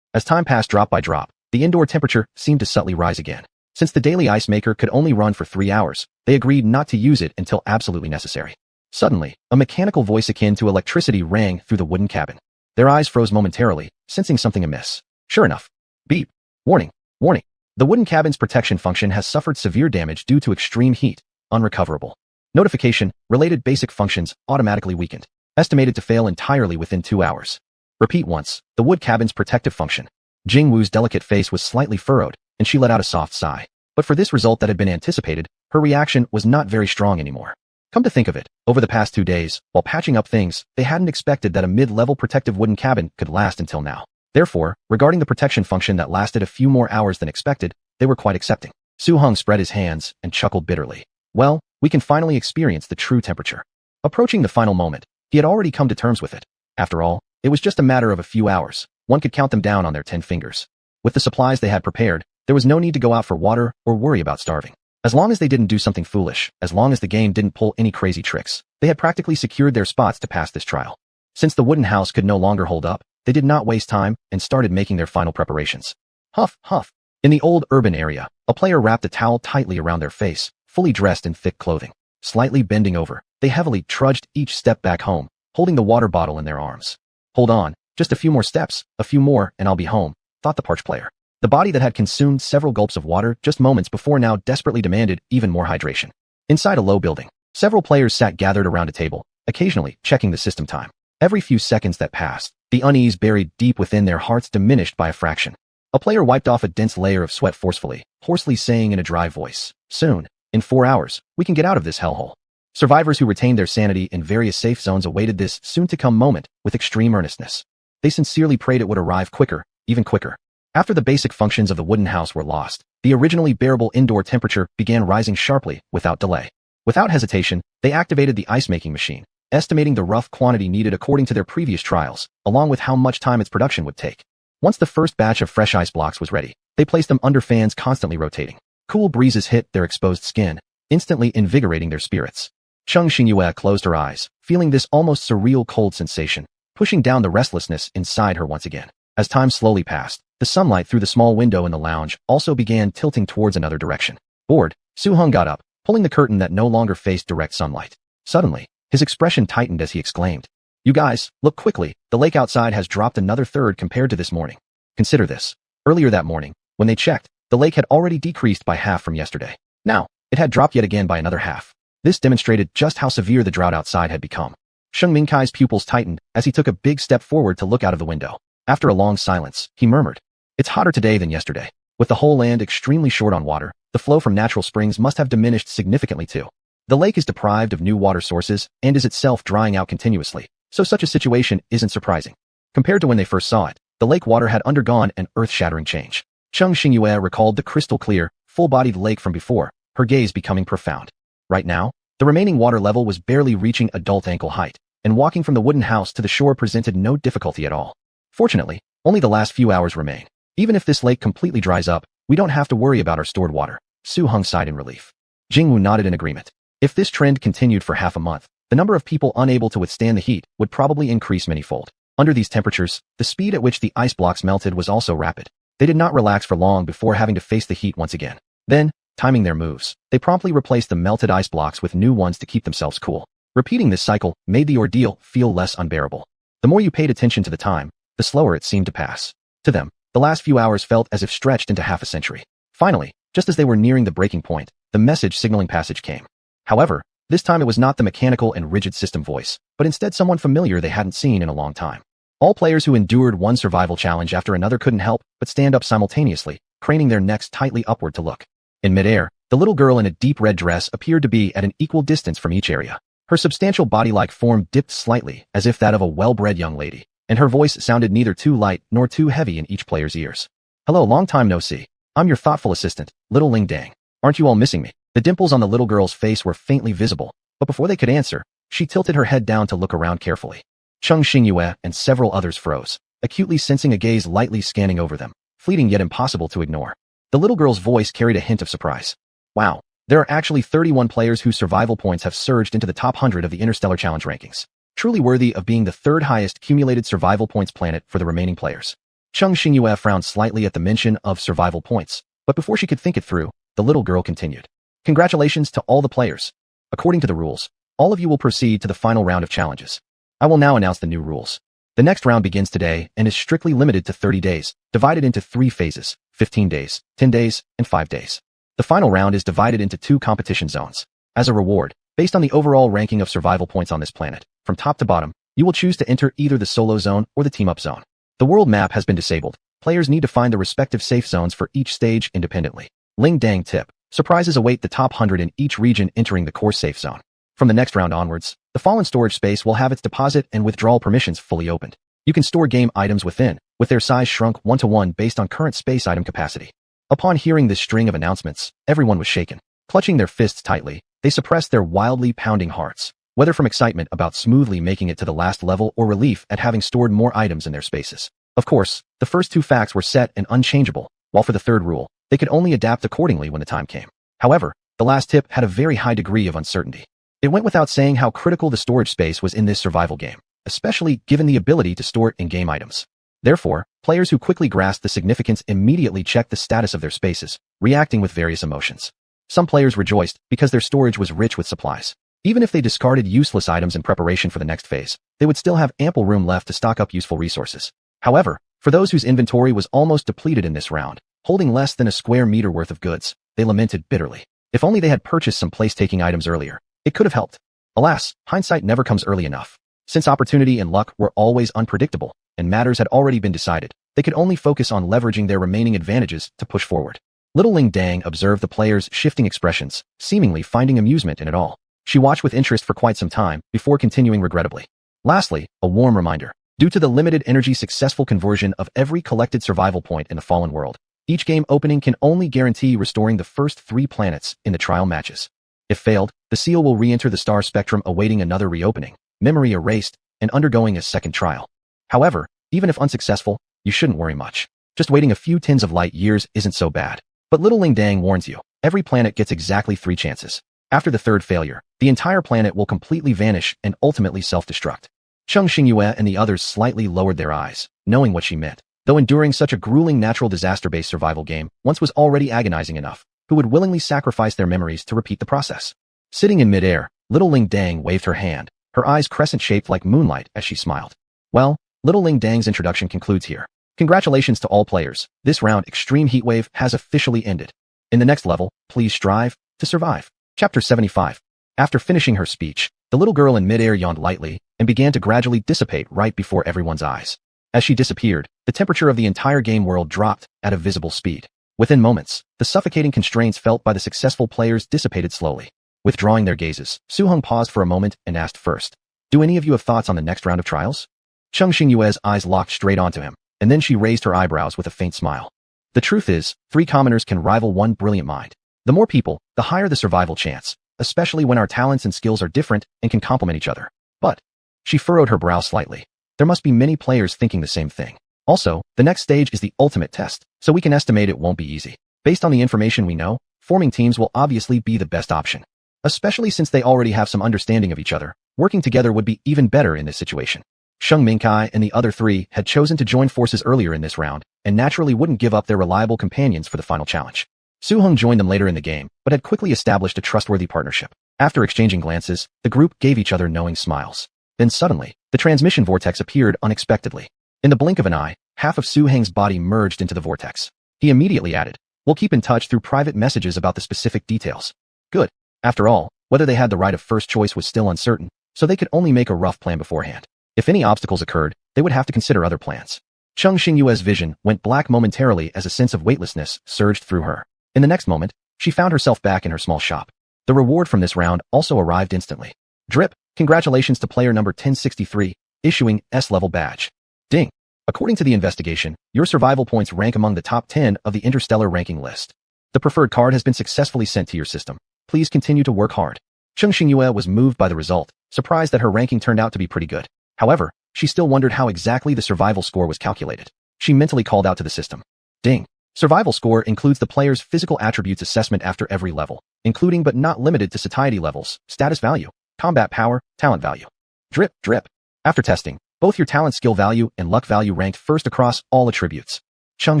As time passed drop by drop, the indoor temperature seemed to subtly rise again. Since the daily ice maker could only run for 3 hours, they agreed not to use it until absolutely necessary. Suddenly, a mechanical voice akin to electricity rang through the wooden cabin. Their eyes froze momentarily, sensing something amiss. Sure enough. Beep. Warning. Warning. The wooden cabin's protection function has suffered severe damage due to extreme heat. Unrecoverable. Notification. Related basic functions automatically weakened. Estimated to fail entirely within 2 hours. Repeat once. The wood cabin's protective function. Jingwu's delicate face was slightly furrowed, and she let out a soft sigh. But for this result that had been anticipated, her reaction was not very strong anymore. Come to think of it, over the past 2 days, while patching up things, they hadn't expected that a mid-level protective wooden cabin could last until now. Therefore, regarding the protection function that lasted a few more hours than expected, they were quite accepting. Su-hung spread his hands and chuckled bitterly. Well, we can finally experience the true temperature. Approaching the final moment, he had already come to terms with it. After all, it was just a matter of a few hours. One could count them down on their 10 fingers. With the supplies they had prepared, there was no need to go out for water or worry about starving. As long as they didn't do something foolish, as long as the game didn't pull any crazy tricks, they had practically secured their spots to pass this trial. Since the wooden house could no longer hold up, they did not waste time and started making their final preparations. Huff, huff. In the old urban area, a player wrapped a towel tightly around their face, fully dressed in thick clothing. slightly bending over. They heavily trudged each step back home, holding the water bottle in their arms. Hold on, just a few more steps, a few more, and I'll be home, thought the parched player. The body that had consumed several gulps of water just moments before now desperately demanded even more hydration. Inside a low building, several players sat gathered around a table, occasionally checking the system time. Every few seconds that passed, the unease buried deep within their hearts diminished by a fraction. A player wiped off a dense layer of sweat forcefully, hoarsely saying in a dry voice, "Soon, in 4 hours, we can get out of this hellhole." Survivors who retained their sanity in various safe zones awaited this soon-to-come moment with extreme earnestness. They sincerely prayed it would arrive quicker, even quicker. After the basic functions of the wooden house were lost, the originally bearable indoor temperature began rising sharply without delay. Without hesitation, they activated the ice-making machine, estimating the rough quantity needed according to their previous trials, along with how much time its production would take. Once the first batch of fresh ice blocks was ready, they placed them under fans constantly rotating. Cool breezes hit their exposed skin, instantly invigorating their spirits. Cheng Xingyue closed her eyes, feeling this almost surreal cold sensation, pushing down the restlessness inside her once again. As time slowly passed, the sunlight through the small window in the lounge also began tilting towards another direction. Bored, Su Heng got up, pulling the curtain that no longer faced direct sunlight. Suddenly, his expression tightened as he exclaimed, "You guys, look quickly, the lake outside has dropped another third compared to this morning. Consider this. Earlier that morning, when they checked, the lake had already decreased by half from yesterday. Now, it had dropped yet again by another half." This demonstrated just how severe the drought outside had become. Sheng Mingkai's pupils tightened as he took a big step forward to look out of the window. After a long silence, he murmured, "It's hotter today than yesterday." With the whole land extremely short on water, the flow from natural springs must have diminished significantly too. The lake is deprived of new water sources and is itself drying out continuously, so such a situation isn't surprising. Compared to when they first saw it, the lake water had undergone an earth-shattering change. Cheng Xingyue recalled the crystal-clear, full-bodied lake from before, her gaze becoming profound. Right now, the remaining water level was barely reaching adult ankle height, and walking from the wooden house to the shore presented no difficulty at all. Fortunately, only the last few hours remain. Even if this lake completely dries up, we don't have to worry about our stored water. Su Heng sighed in relief. Jingwu nodded in agreement. If this trend continued for half a month, the number of people unable to withstand the heat would probably increase manyfold. Under these temperatures, the speed at which the ice blocks melted was also rapid. They did not relax for long before having to face the heat once again. Then, timing their moves, they promptly replaced the melted ice blocks with new ones to keep themselves cool. Repeating this cycle made the ordeal feel less unbearable. The more you paid attention to the time, the slower it seemed to pass. To them, the last few hours felt as if stretched into half a century. Finally, just as they were nearing the breaking point, the message signaling passage came. However, this time it was not the mechanical and rigid system voice, but instead someone familiar they hadn't seen in a long time. All players who endured one survival challenge after another couldn't help but stand up simultaneously, craning their necks tightly upward to look. In midair, the little girl in a deep red dress appeared to be at an equal distance from each area. Her substantial body-like form dipped slightly, as if that of a well-bred young lady, and her voice sounded neither too light nor too heavy in each player's ears. "Hello, long time no see. I'm your thoughtful assistant, little Ling Dang. Aren't you all missing me?" The dimples on the little girl's face were faintly visible, but before they could answer, she tilted her head down to look around carefully. Cheng Xingyue and several others froze, acutely sensing a gaze lightly scanning over them, fleeting yet impossible to ignore. The little girl's voice carried a hint of surprise. "Wow, there are actually 31 players whose survival points have surged into the top 100 of the Interstellar Challenge rankings. Truly worthy of being the third highest cumulated survival points planet for the remaining players." Cheng Xingyue frowned slightly at the mention of survival points, but before she could think it through, the little girl continued. "Congratulations to all the players. According to the rules, all of you will proceed to the final round of challenges. I will now announce the new rules. The next round begins today and is strictly limited to 30 days, divided into 3 phases, 15 days, 10 days, and 5 days. The final round is divided into 2 competition zones. As a reward, based on the overall ranking of survival points on this planet, from top to bottom, you will choose to enter either the solo zone or the team-up zone. The world map has been disabled. Players need to find the respective safe zones for each stage independently. Ling Dang tip. Surprises await the top 100 in each region entering the core safe zone. From the next round onwards, the fallen storage space will have its deposit and withdrawal permissions fully opened. You can store game items within, with their size shrunk 1-to-1 based on current space item capacity. Upon hearing this string of announcements, everyone was shaken. Clutching their fists tightly, they suppressed their wildly pounding hearts, whether from excitement about smoothly making it to the last level or relief at having stored more items in their spaces. Of course, the first 2 facts were set and unchangeable, while for the third rule, they could only adapt accordingly when the time came. However, the last tip had a very high degree of uncertainty. It went without saying how critical the storage space was in this survival game, especially given the ability to store in-game items. Therefore, players who quickly grasped the significance immediately checked the status of their spaces, reacting with various emotions. Some players rejoiced because their storage was rich with supplies. Even if they discarded useless items in preparation for the next phase, they would still have ample room left to stock up useful resources. However, for those whose inventory was almost depleted in this round, holding less than a square meter worth of goods, they lamented bitterly. If only they had purchased some place-taking items earlier, it could have helped. Alas, hindsight never comes early enough. Since opportunity and luck were always unpredictable, and matters had already been decided, they could only focus on leveraging their remaining advantages to push forward. Little Ling Dang observed the players' shifting expressions, seemingly finding amusement in it all. She watched with interest for quite some time, before continuing regrettably. Lastly, a warm reminder. Due to the limited energy successful conversion of every collected survival point in the Fallen World, each game opening can only guarantee restoring the first 3 planets in the trial matches. If failed, the seal will re-enter the star spectrum awaiting another reopening, memory erased, and undergoing a second trial. However, even if unsuccessful, you shouldn't worry much. Just waiting a few tens of light years isn't so bad. But Little Ling Dang warns you, every planet gets exactly 3 chances. After the 3rd failure, the entire planet will completely vanish and ultimately self-destruct. Cheng Xingyue and the others slightly lowered their eyes, knowing what she meant. Though enduring such a grueling natural disaster-based survival game once was already agonizing enough, who would willingly sacrifice their memories to repeat the process? Sitting in midair, Little Ling Dang waved her hand, her eyes crescent-shaped like moonlight as she smiled. Well, Little Ling Dang's introduction concludes here. Congratulations to all players. This round Extreme Heatwave has officially ended. In the next level, please strive to survive. Chapter 75. After finishing her speech, the little girl in midair yawned lightly and began to gradually dissipate right before everyone's eyes. As she disappeared, the temperature of the entire game world dropped at a visible speed. Within moments, the suffocating constraints felt by the successful players dissipated slowly. Withdrawing their gazes, Su Heng paused for a moment and asked first, "Do any of you have thoughts on the next round of trials?" Cheng Xingyue's eyes locked straight onto him, and then she raised her eyebrows with a faint smile. The truth is, 3 commoners can rival 1 brilliant mind. The more people, the higher the survival chance, especially when our talents and skills are different and can complement each other. But, she furrowed her brow slightly. There must be many players thinking the same thing. Also, the next stage is the ultimate test, so we can estimate it won't be easy. Based on the information we know, forming teams will obviously be the best option. Especially since they already have some understanding of each other, working together would be even better in this situation. Sheng Mingkai and the other 3 had chosen to join forces earlier in this round, and naturally wouldn't give up their reliable companions for the final challenge. Su Heng joined them later in the game, but had quickly established a trustworthy partnership. After exchanging glances, the group gave each other knowing smiles. Then suddenly, the transmission vortex appeared unexpectedly. In the blink of an eye, half of Su Heng's body merged into the vortex. He immediately added, "We'll keep in touch through private messages about the specific details." Good. After all, whether they had the right of first choice was still uncertain, so they could only make a rough plan beforehand. If any obstacles occurred, they would have to consider other plans. Cheng Xingyue's vision went black momentarily as a sense of weightlessness surged through her. In the next moment, she found herself back in her small shop. The reward from this round also arrived instantly. Drip, congratulations to player number 1063, issuing S-level badge. Ding. According to the investigation, your survival points rank among the top 10 of the interstellar ranking list. The preferred card has been successfully sent to your system. Please continue to work hard. Cheng Xingyue was moved by the result, surprised that her ranking turned out to be pretty good. However, she still wondered how exactly the survival score was calculated. She mentally called out to the system. Ding. Survival score includes the player's physical attributes assessment after every level, including but not limited to satiety levels, status value, combat power, talent value. Drip, drip. After testing, both your talent skill value and luck value ranked first across all attributes. Cheng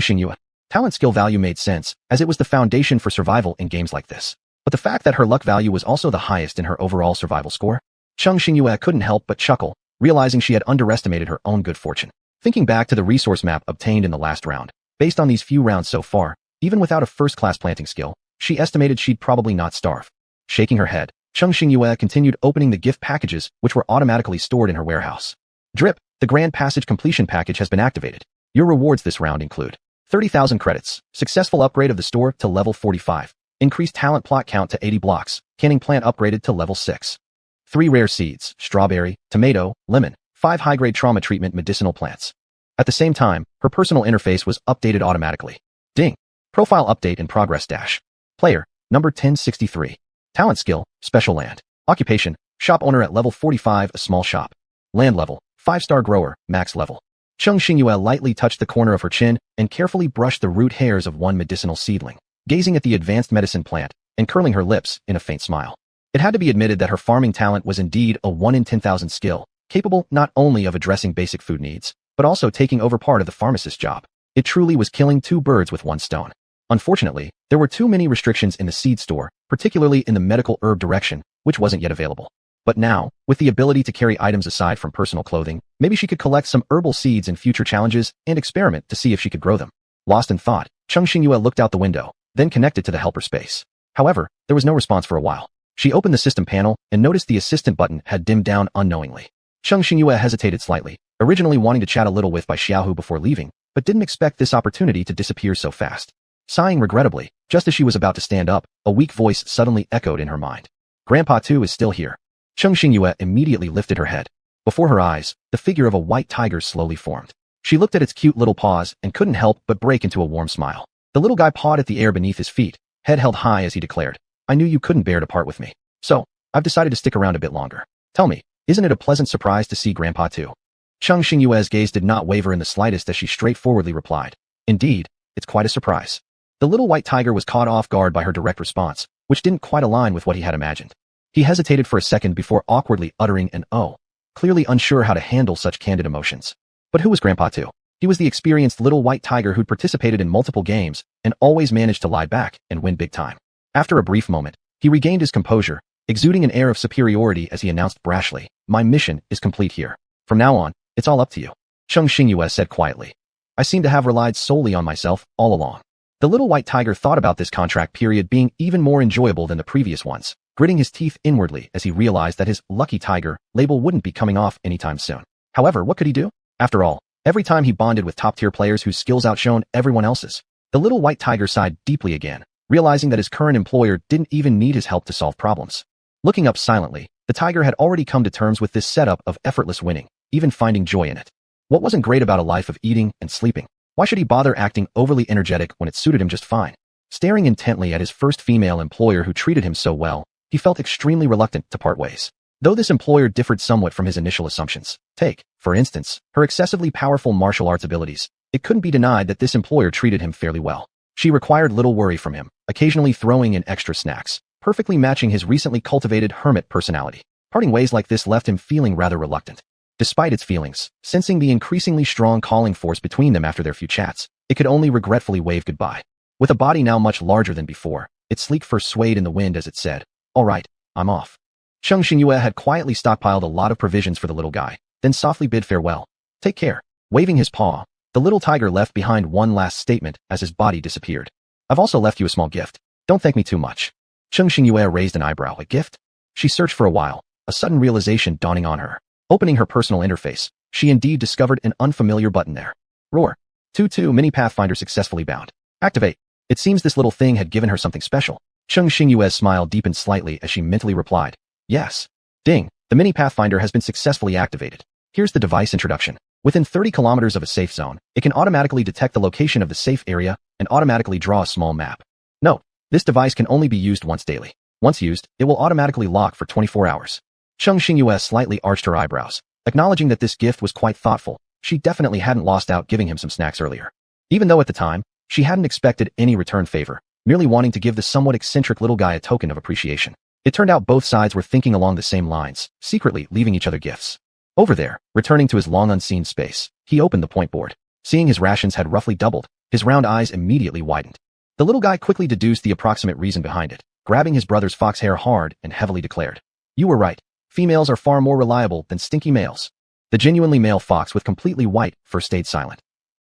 Xingyue. Talent skill value made sense, as it was the foundation for survival in games like this. But the fact that her luck value was also the highest in her overall survival score? Cheng Xingyue couldn't help but chuckle, realizing she had underestimated her own good fortune. Thinking back to the resource map obtained in the last round, based on these few rounds so far, even without a first-class planting skill, she estimated she'd probably not starve. Shaking her head, Cheng Xingyue continued opening the gift packages which were automatically stored in her warehouse. Drip, the Grand Passage Completion package has been activated. Your rewards this round include 30,000 credits, successful upgrade of the store to level 45, increased talent plot count to 80 blocks, canning plant upgraded to level 6. 3 rare seeds, strawberry, tomato, lemon, 5 high-grade trauma treatment medicinal plants. At the same time, her personal interface was updated automatically. Ding. Profile update in progress dash. Player, number 1063. Talent skill, special land. Occupation, shop owner at level 45, a small shop. Land level, 5-star grower, max level. Cheng Xingyue lightly touched the corner of her chin and carefully brushed the root hairs of one medicinal seedling, gazing at the advanced medicine plant and curling her lips in a faint smile. It had to be admitted that her farming talent was indeed a 1 in 10,000 skill, capable not only of addressing basic food needs, but also taking over part of the pharmacist's job. It truly was killing 2 birds with 1 stone. Unfortunately, there were too many restrictions in the seed store, particularly in the medical herb direction, which wasn't yet available. But now, with the ability to carry items aside from personal clothing, maybe she could collect some herbal seeds in future challenges and experiment to see if she could grow them. Lost in thought, Cheng Xingyue looked out the window, then connected to the helper space. However, there was no response for a while. She opened the system panel and noticed the assistant button had dimmed down unknowingly. Cheng Xingyue hesitated slightly, originally wanting to chat a little with Bai Xiaohu before leaving, but didn't expect this opportunity to disappear so fast. Sighing regrettably, just as she was about to stand up, a weak voice suddenly echoed in her mind. Grandpa too is still here. Cheng Xingyue immediately lifted her head. Before her eyes, the figure of a white tiger slowly formed. She looked at its cute little paws and couldn't help but break into a warm smile. The little guy pawed at the air beneath his feet, head held high as he declared, I knew you couldn't bear to part with me. So, I've decided to stick around a bit longer. Tell me, isn't it a pleasant surprise to see Grandpa too? Cheng Xingyue's gaze did not waver in the slightest as she straightforwardly replied, Indeed, it's quite a surprise. The little white tiger was caught off guard by her direct response, which didn't quite align with what he had imagined. He hesitated for a second before awkwardly uttering an oh, clearly unsure how to handle such candid emotions. But who was Grandpa too? He was the experienced little white tiger who'd participated in multiple games and always managed to lie back and win big time. After a brief moment, he regained his composure, exuding an air of superiority as he announced brashly, My mission is complete here. From now on, it's all up to you. Cheng Xingyue said quietly. I seem to have relied solely on myself all along. The little white tiger thought about this contract period being even more enjoyable than the previous ones, gritting his teeth inwardly as he realized that his lucky tiger label wouldn't be coming off anytime soon. However, what could he do? After all, every time he bonded with top-tier players whose skills outshone everyone else's, the little white tiger sighed deeply again, realizing that his current employer didn't even need his help to solve problems. Looking up silently, the tiger had already come to terms with this setup of effortless winning, even finding joy in it. What wasn't great about a life of eating and sleeping? Why should he bother acting overly energetic when it suited him just fine? Staring intently at his first female employer who treated him so well, he felt extremely reluctant to part ways. Though this employer differed somewhat from his initial assumptions. Take, for instance, her excessively powerful martial arts abilities. It couldn't be denied that this employer treated him fairly well. She required little worry from him, occasionally throwing in extra snacks, perfectly matching his recently cultivated hermit personality. Parting ways like this left him feeling rather reluctant. Despite its feelings, sensing the increasingly strong calling force between them after their few chats, it could only regretfully wave goodbye. With a body now much larger than before, its sleek fur swayed in the wind as it said, All right, I'm off. Cheng Xingyue had quietly stockpiled a lot of provisions for the little guy, then softly bid farewell. Take care. Waving his paw, the little tiger left behind one last statement as his body disappeared. I've also left you a small gift. Don't thank me too much. Cheng Xingyue raised an eyebrow. A gift? She searched for a while, a sudden realization dawning on her. Opening her personal interface, she indeed discovered an unfamiliar button there. Roar. 2-2 Mini Pathfinder successfully bound. Activate. It seems this little thing had given her something special. Cheng Xingyue's smile deepened slightly as she mentally replied, Yes. Ding. The Mini Pathfinder has been successfully activated. Here's the device introduction. Within 30 kilometers of a safe zone, it can automatically detect the location of the safe area and automatically draw a small map. Note, this device can only be used once daily. Once used, it will automatically lock for 24 hours. Cheng Xingyue slightly arched her eyebrows, acknowledging that this gift was quite thoughtful. She definitely hadn't lost out giving him some snacks earlier. Even though at the time, she hadn't expected any return favor, merely wanting to give the somewhat eccentric little guy a token of appreciation. It turned out both sides were thinking along the same lines, secretly leaving each other gifts. Over there, returning to his long unseen space, he opened the point board. Seeing his rations had roughly doubled, his round eyes immediately widened. The little guy quickly deduced the approximate reason behind it, grabbing his brother's fox hair hard and heavily declared, You were right. Females are far more reliable than stinky males. The genuinely male fox with completely white fur stayed silent.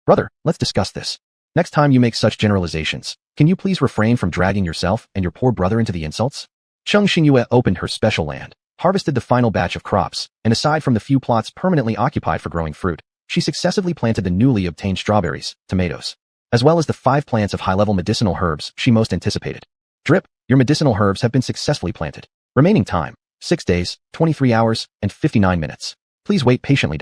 Brother, let's discuss this. Next time you make such generalizations, can you please refrain from dragging yourself and your poor brother into the insults? Cheng Xingyue opened her special land, harvested the final batch of crops, and aside from the few plots permanently occupied for growing fruit, she successively planted the newly obtained strawberries, tomatoes, as well as the 5 plants of high-level medicinal herbs she most anticipated. Drip, your medicinal herbs have been successfully planted. Remaining time, 6 days, 23 hours, and 59 minutes. Please wait patiently.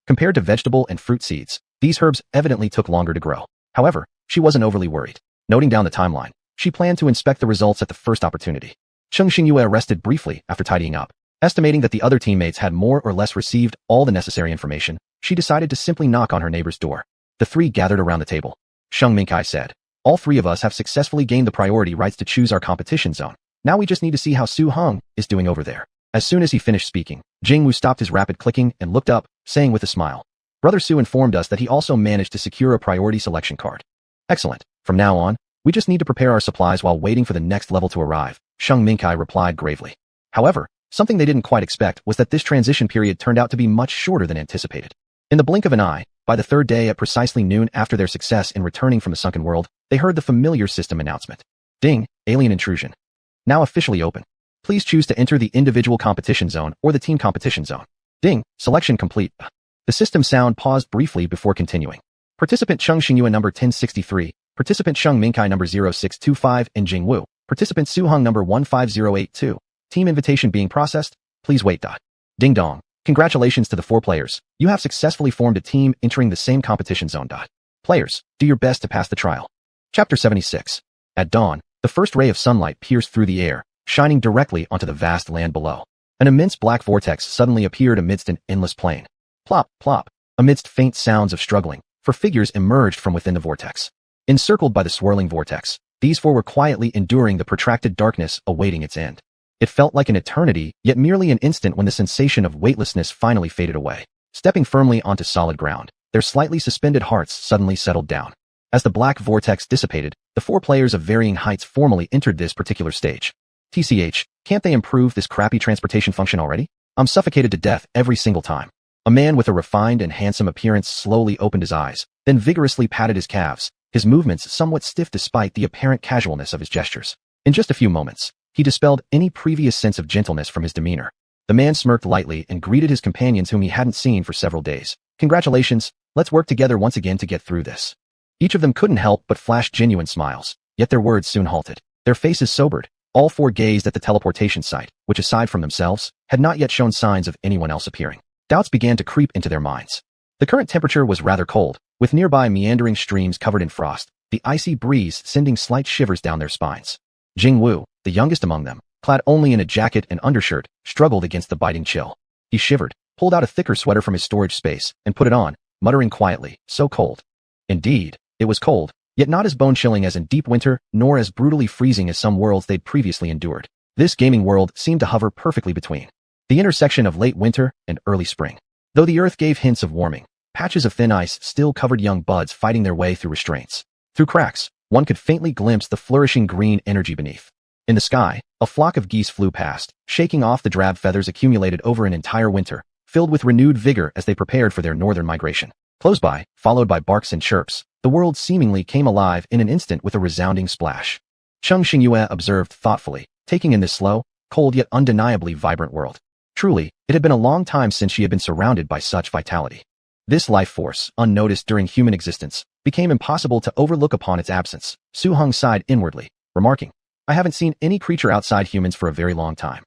Compared to vegetable and fruit seeds, these herbs evidently took longer to grow. However, she wasn't overly worried. Noting down the timeline, she planned to inspect the results at the first opportunity. Cheng Xingyue rested briefly after tidying up. Estimating that the other teammates had more or less received all the necessary information, she decided to simply knock on her neighbor's door. The 3 gathered around the table. Sheng Mingkai said, All 3 of us have successfully gained the priority rights to choose our competition zone. Now we just need to see how Su Heng is doing over there. As soon as he finished speaking, Jing Wu stopped his rapid clicking and looked up, saying with a smile, Brother Su informed us that he also managed to secure a priority selection card. Excellent. From now on, We just need to prepare our supplies while waiting for the next level to arrive, Sheng Minkai replied gravely. However, something they didn't quite expect was that this transition period turned out to be much shorter than anticipated. In the blink of an eye, by the third day at precisely noon after their success in returning from the sunken world, they heard the familiar system announcement. Ding, alien intrusion. Now officially open. Please choose to enter the individual competition zone or the team competition zone. Ding, selection complete. The system sound paused briefly before continuing. Participant Cheng Xingyue number 1063, Participant Sheng Minkai number 0625 and Jingwu, Participant Su Hong number 15082. Team invitation being processed, please wait. Ding dong. Congratulations to the 4 players. You have successfully formed a team entering the same competition zone. Players, do your best to pass the trial. Chapter 76. At dawn, the first ray of sunlight pierced through the air, shining directly onto the vast land below. An immense black vortex suddenly appeared amidst an endless plain. Plop, plop. Amidst faint sounds of struggling, 4 figures emerged from within the vortex. Encircled by the swirling vortex, these 4 were quietly enduring the protracted darkness awaiting its end. It felt like an eternity, yet merely an instant when the sensation of weightlessness finally faded away. Stepping firmly onto solid ground, their slightly suspended hearts suddenly settled down. As the black vortex dissipated, the 4 players of varying heights formally entered this particular stage. TCH, can't they improve this crappy transportation function already? I'm suffocated to death every single time. A man with a refined and handsome appearance slowly opened his eyes, then vigorously patted his calves, his movements somewhat stiff despite the apparent casualness of his gestures. In just a few moments, he dispelled any previous sense of gentleness from his demeanor. The man smirked lightly and greeted his companions whom he hadn't seen for several days. Congratulations, let's work together once again to get through this. Each of them couldn't help but flash genuine smiles, yet their words soon halted. Their faces sobered. All 4 gazed at the teleportation site, which aside from themselves, had not yet shown signs of anyone else appearing. Doubts began to creep into their minds. The current temperature was rather cold, with nearby meandering streams covered in frost, the icy breeze sending slight shivers down their spines. Jingwu, the youngest among them, clad only in a jacket and undershirt, struggled against the biting chill. He shivered, pulled out a thicker sweater from his storage space, and put it on, muttering quietly, so cold. Indeed, it was cold, yet not as bone-chilling as in deep winter, nor as brutally freezing as some worlds they'd previously endured. This gaming world seemed to hover perfectly between the intersection of late winter and early spring. Though the earth gave hints of warming, patches of thin ice still covered young buds fighting their way through restraints. Through cracks, one could faintly glimpse the flourishing green energy beneath. In the sky, a flock of geese flew past, shaking off the drab feathers accumulated over an entire winter, filled with renewed vigor as they prepared for their northern migration. Close by, followed by barks and chirps, the world seemingly came alive in an instant with a resounding splash. Cheng Xingyue observed thoughtfully, taking in this slow, cold yet undeniably vibrant world. Truly, it had been a long time since she had been surrounded by such vitality. This life force, unnoticed during human existence, became impossible to overlook upon its absence. Su Hong sighed inwardly, remarking, I haven't seen any creature outside humans for a very long time.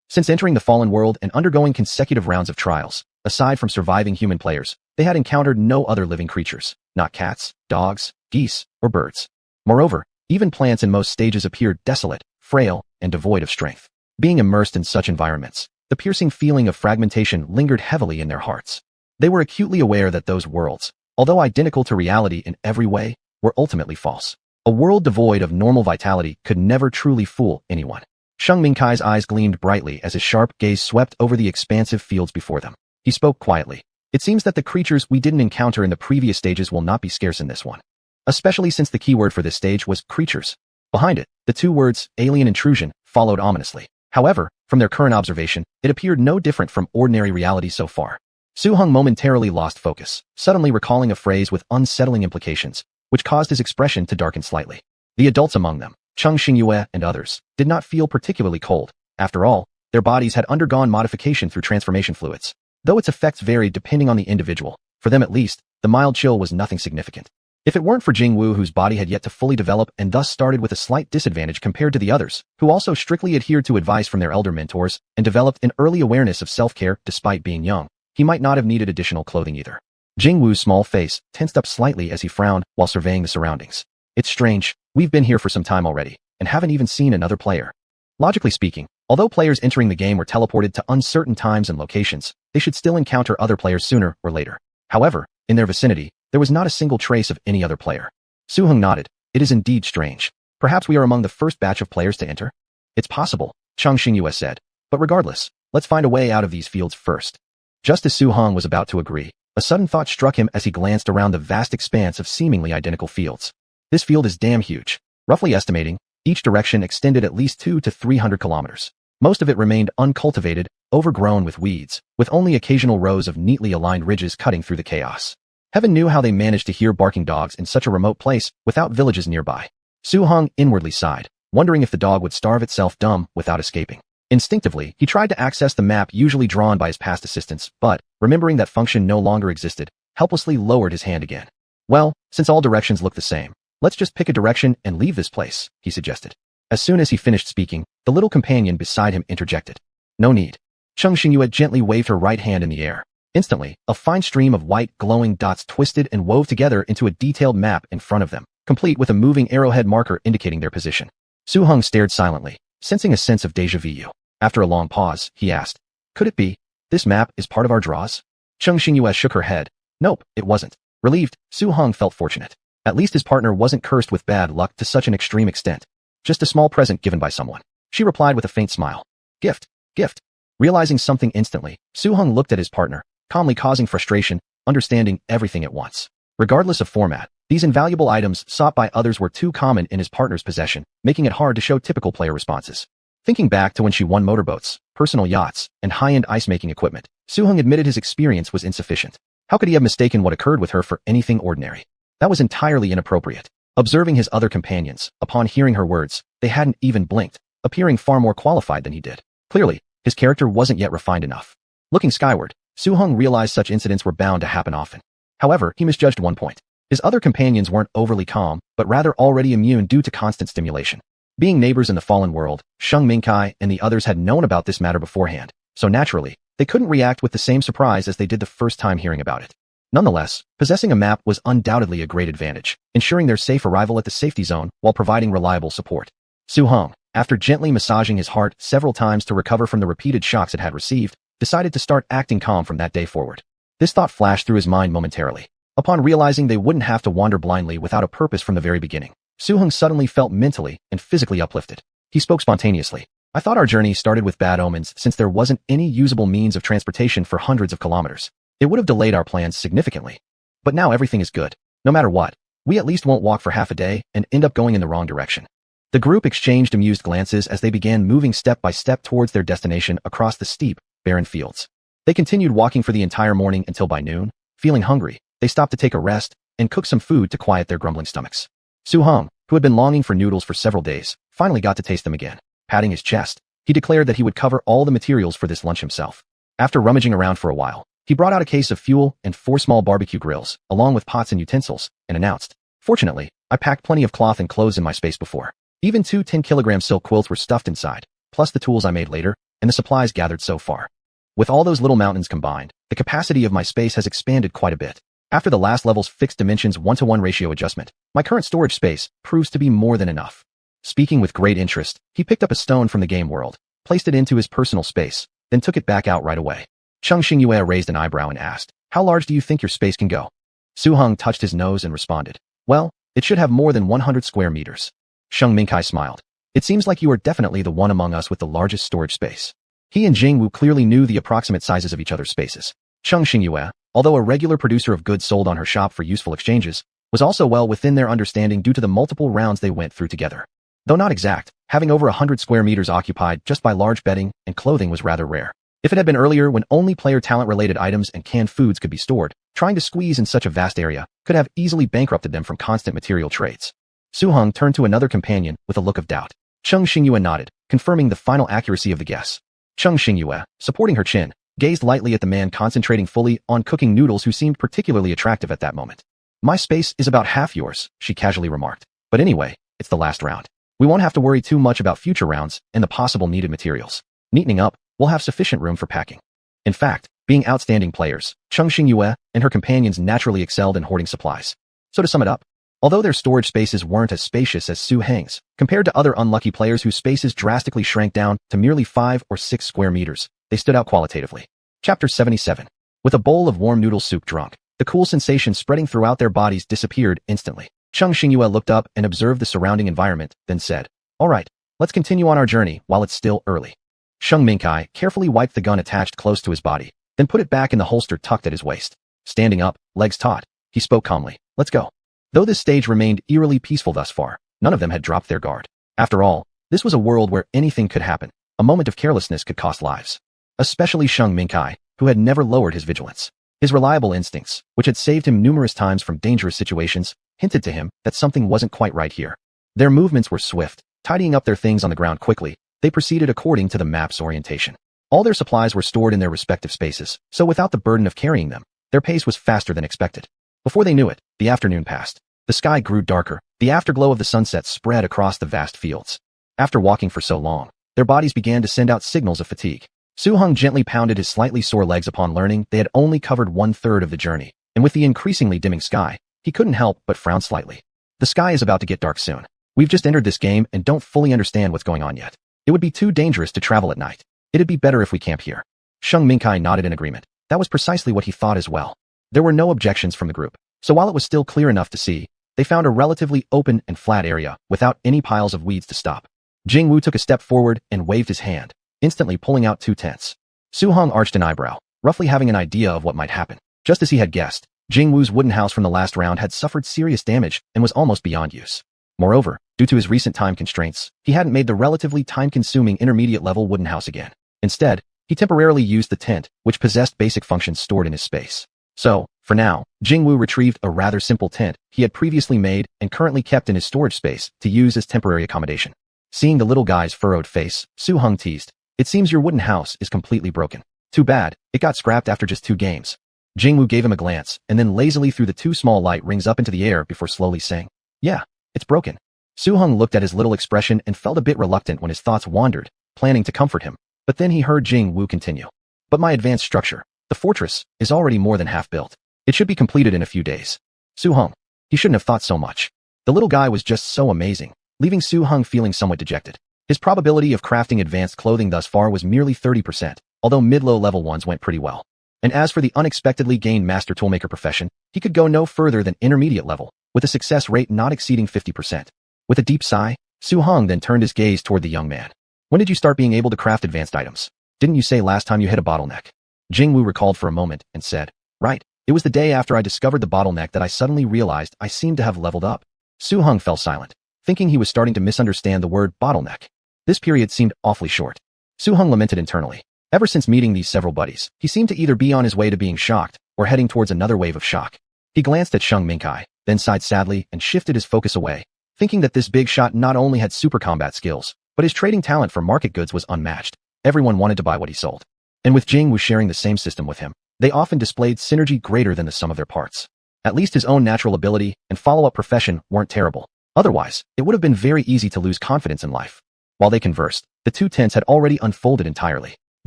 Since entering the fallen world and undergoing consecutive rounds of trials, aside from surviving human players, they had encountered no other living creatures, not cats, dogs, geese, or birds. Moreover, even plants in most stages appeared desolate, frail, and devoid of strength. Being immersed in such environments, the piercing feeling of fragmentation lingered heavily in their hearts. They were acutely aware that those worlds, although identical to reality in every way, were ultimately false. A world devoid of normal vitality could never truly fool anyone. Sheng Mingkai's eyes gleamed brightly as his sharp gaze swept over the expansive fields before them. He spoke quietly. It seems that the creatures we didn't encounter in the previous stages will not be scarce in this one. Especially since the keyword for this stage was creatures. Behind it, the 2 words, alien intrusion, followed ominously. However, from their current observation, it appeared no different from ordinary reality so far. Su Hong momentarily lost focus, suddenly recalling a phrase with unsettling implications, which caused his expression to darken slightly. The adults among them, Cheng Xingyue and others, did not feel particularly cold. After all, their bodies had undergone modification through transformation fluids. Though its effects varied depending on the individual, for them at least, the mild chill was nothing significant. If it weren't for Jingwu, whose body had yet to fully develop and thus started with a slight disadvantage compared to the others, who also strictly adhered to advice from their elder mentors and developed an early awareness of self-care despite being young, he might not have needed additional clothing either. Jingwu's small face tensed up slightly as he frowned while surveying the surroundings. It's strange, we've been here for some time already, and haven't even seen another player. Logically speaking, although players entering the game were teleported to uncertain times and locations, they should still encounter other players sooner or later. However, in their vicinity, there was not a single trace of any other player. Su Hong nodded. It is indeed strange. Perhaps we are among the first batch of players to enter? It's possible, Cheng Xingyue said. But regardless, let's find a way out of these fields first. Just as Su Hong was about to agree, a sudden thought struck him as he glanced around the vast expanse of seemingly identical fields. This field is damn huge. Roughly estimating, each direction extended at least 200 to 300 kilometers. Most of it remained uncultivated, overgrown with weeds, with only occasional rows of neatly aligned ridges cutting through the chaos. Heaven knew how they managed to hear barking dogs in such a remote place without villages nearby. Su-hung inwardly sighed, wondering if the dog would starve itself dumb without escaping. Instinctively, he tried to access the map usually drawn by his past assistants, but, remembering that function no longer existed, helplessly lowered his hand again. Well, since all directions look the same, let's just pick a direction and leave this place, he suggested. As soon as he finished speaking, the little companion beside him interjected. No need. Cheng Xingyue gently waved her right hand in the air. Instantly, a fine stream of white, glowing dots twisted and wove together into a detailed map in front of them, complete with a moving arrowhead marker indicating their position. Su-hung stared silently, sensing a sense of déjà vu. After a long pause, he asked, could it be? This map is part of our draws? Cheng Xingyue shook her head. Nope, it wasn't. Relieved, Su-hung felt fortunate. At least his partner wasn't cursed with bad luck to such an extreme extent. Just a small present given by someone. She replied with a faint smile. Gift. Gift. Realizing something instantly, Su-hung looked at his partner, calmly causing frustration, understanding everything at once. Regardless of format, these invaluable items sought by others were too common in his partner's possession, making it hard to show typical player responses. Thinking back to when she won motorboats, personal yachts, and high-end ice-making equipment, Su-hung admitted his experience was insufficient. How could he have mistaken what occurred with her for anything ordinary? That was entirely inappropriate. Observing his other companions, upon hearing her words, they hadn't even blinked, appearing far more qualified than he did. Clearly, his character wasn't yet refined enough. Looking skyward, Su-hung realized such incidents were bound to happen often. However, he misjudged one point. His other companions weren't overly calm, but rather already immune due to constant stimulation. Being neighbors in the fallen world, Sheng Mingkai and the others had known about this matter beforehand, so naturally, they couldn't react with the same surprise as they did the first time hearing about it. Nonetheless, possessing a map was undoubtedly a great advantage, ensuring their safe arrival at the safety zone while providing reliable support. Su-hung, after gently massaging his heart several times to recover from the repeated shocks it had received, decided to start acting calm from that day forward. This thought flashed through his mind momentarily. Upon realizing they wouldn't have to wander blindly without a purpose from the very beginning, Su-hung suddenly felt mentally and physically uplifted. He spoke spontaneously. I thought our journey started with bad omens since there wasn't any usable means of transportation for hundreds of kilometers. It would have delayed our plans significantly. But now everything is good. No matter what, we at least won't walk for half a day and end up going in the wrong direction. The group exchanged amused glances as they began moving step by step towards their destination across the steep, barren fields. They continued walking for the entire morning until by noon, feeling hungry, they stopped to take a rest and cook some food to quiet their grumbling stomachs. Su-hung, who had been longing for noodles for several days, finally got to taste them again. Patting his chest, he declared that he would cover all the materials for this lunch himself. After rummaging around for a while, he brought out a case of fuel and 4 small barbecue grills, along with pots and utensils, and announced, fortunately, I packed plenty of cloth and clothes in my space before. Even 2 10-kilogram silk quilts were stuffed inside, plus the tools I made later, and the supplies gathered so far. With all those little mountains combined, the capacity of my space has expanded quite a bit. After the last level's fixed dimensions 1-to-1 ratio adjustment, my current storage space proves to be more than enough. Speaking with great interest, he picked up a stone from the game world, placed it into his personal space, then took it back out right away. Cheng Xingyue raised an eyebrow and asked, how large do you think your space can go? Su-hung touched his nose and responded, well, it should have more than 100 square meters. Sheng Mingkai smiled. It seems like you are definitely the one among us with the largest storage space. He and Jingwu clearly knew the approximate sizes of each other's spaces. Cheng Xingyue, although a regular producer of goods sold on her shop for useful exchanges, was also well within their understanding due to the multiple rounds they went through together. Though not exact, having over 100 square meters occupied just by large bedding and clothing was rather rare. If it had been earlier when only player talent-related items and canned foods could be stored, trying to squeeze in such a vast area could have easily bankrupted them from constant material trades. Su-hung turned to another companion with a look of doubt. Cheng Xingyue nodded, confirming the final accuracy of the guess. Cheng Xingyue, supporting her chin, gazed lightly at the man concentrating fully on cooking noodles who seemed particularly attractive at that moment. My space is about half yours, she casually remarked. But anyway, it's the last round. We won't have to worry too much about future rounds and the possible needed materials. Neatening up, we'll have sufficient room for packing. In fact, being outstanding players, Cheng Xingyue and her companions naturally excelled in hoarding supplies. So to sum it up, although their storage spaces weren't as spacious as Su-hang's, compared to other unlucky players whose spaces drastically shrank down to merely 5 or 6 square meters, they stood out qualitatively. Chapter 77. With a bowl of warm noodle soup drunk, the cool sensation spreading throughout their bodies disappeared instantly. Cheng Xingyue looked up and observed the surrounding environment, then said, all right, let's continue on our journey while it's still early. Sheng Mingkai carefully wiped the gun attached close to his body, then put it back in the holster tucked at his waist. Standing up, legs taut, he spoke calmly, let's go. Though this stage remained eerily peaceful thus far, None of them had dropped their guard. After all, this was a world where anything could happen. A moment of carelessness could cost lives. Especially Sheng Mingkai, who had never lowered his vigilance. His reliable instincts, which had saved him numerous times from dangerous situations, hinted to him that something wasn't quite right here. Their movements were swift. Tidying up their things on the ground quickly, they proceeded according to the map's orientation. All their supplies were stored in their respective spaces, so without the burden of carrying them, their pace was faster than expected. Before they knew it, the afternoon passed. The sky grew darker. The afterglow of the sunset spread across the vast fields. After walking for so long, their bodies began to send out signals of fatigue. Su Heng gently pounded his slightly sore legs upon learning they had only covered 1/3 of the journey, and with the increasingly dimming sky, he couldn't help but frown slightly. The sky is about to get dark soon. We've just entered this game and don't fully understand what's going on yet. It would be too dangerous to travel at night. It'd be better if we camp here. Sheng Mingkai nodded in agreement. That was precisely what he thought as well. There were no objections from the group, so while it was still clear enough to see, they found a relatively open and flat area without any piles of weeds to stop. Jingwu took a step forward and waved his hand, instantly pulling out 2 tents. Su Heng arched an eyebrow, roughly having an idea of what might happen. Just as he had guessed, Jingwu's wooden house from the last round had suffered serious damage and was almost beyond use. Moreover, due to his recent time constraints, he hadn't made the relatively time-consuming intermediate-level wooden house again. Instead, he temporarily used the tent, which possessed basic functions stored in his space. So, for now, Jingwu retrieved a rather simple tent he had previously made and currently kept in his storage space to use as temporary accommodation. Seeing the little guy's furrowed face, Su Heng teased, "It seems your wooden house is completely broken. Too bad, it got scrapped after just 2 games. Jingwu gave him a glance and then lazily threw the 2 small light rings up into the air before slowly saying, "Yeah, it's broken." Su Heng looked at his little expression and felt a bit reluctant when his thoughts wandered, planning to comfort him, but then he heard Jingwu continue. "But my advanced structure, the fortress, is already more than half built. It should be completed in a few days." Su Heng. He shouldn't have thought so much. The little guy was just so amazing, leaving Su Heng feeling somewhat dejected. His probability of crafting advanced clothing thus far was merely 30%, although mid-low level ones went pretty well. And as for the unexpectedly gained master toolmaker profession, he could go no further than intermediate level, with a success rate not exceeding 50%. With a deep sigh, Su Heng then turned his gaze toward the young man. "When did you start being able to craft advanced items? Didn't you say last time you hit a bottleneck?" Jingwu recalled for a moment and said, "Right, it was the day after I discovered the bottleneck that I suddenly realized I seemed to have leveled up." Su Heng fell silent, thinking he was starting to misunderstand the word bottleneck. This period seemed awfully short. Su Heng lamented internally. Ever since meeting these several buddies, he seemed to either be on his way to being shocked or heading towards another wave of shock. He glanced at Sheng Mingkai, then sighed sadly and shifted his focus away, thinking that this big shot not only had super combat skills, but his trading talent for market goods was unmatched. Everyone wanted to buy what he sold. And with Jing was sharing the same system with him, they often displayed synergy greater than the sum of their parts. At least his own natural ability and follow-up profession weren't terrible. Otherwise, it would have been very easy to lose confidence in life. While they conversed, the 2 tents had already unfolded entirely.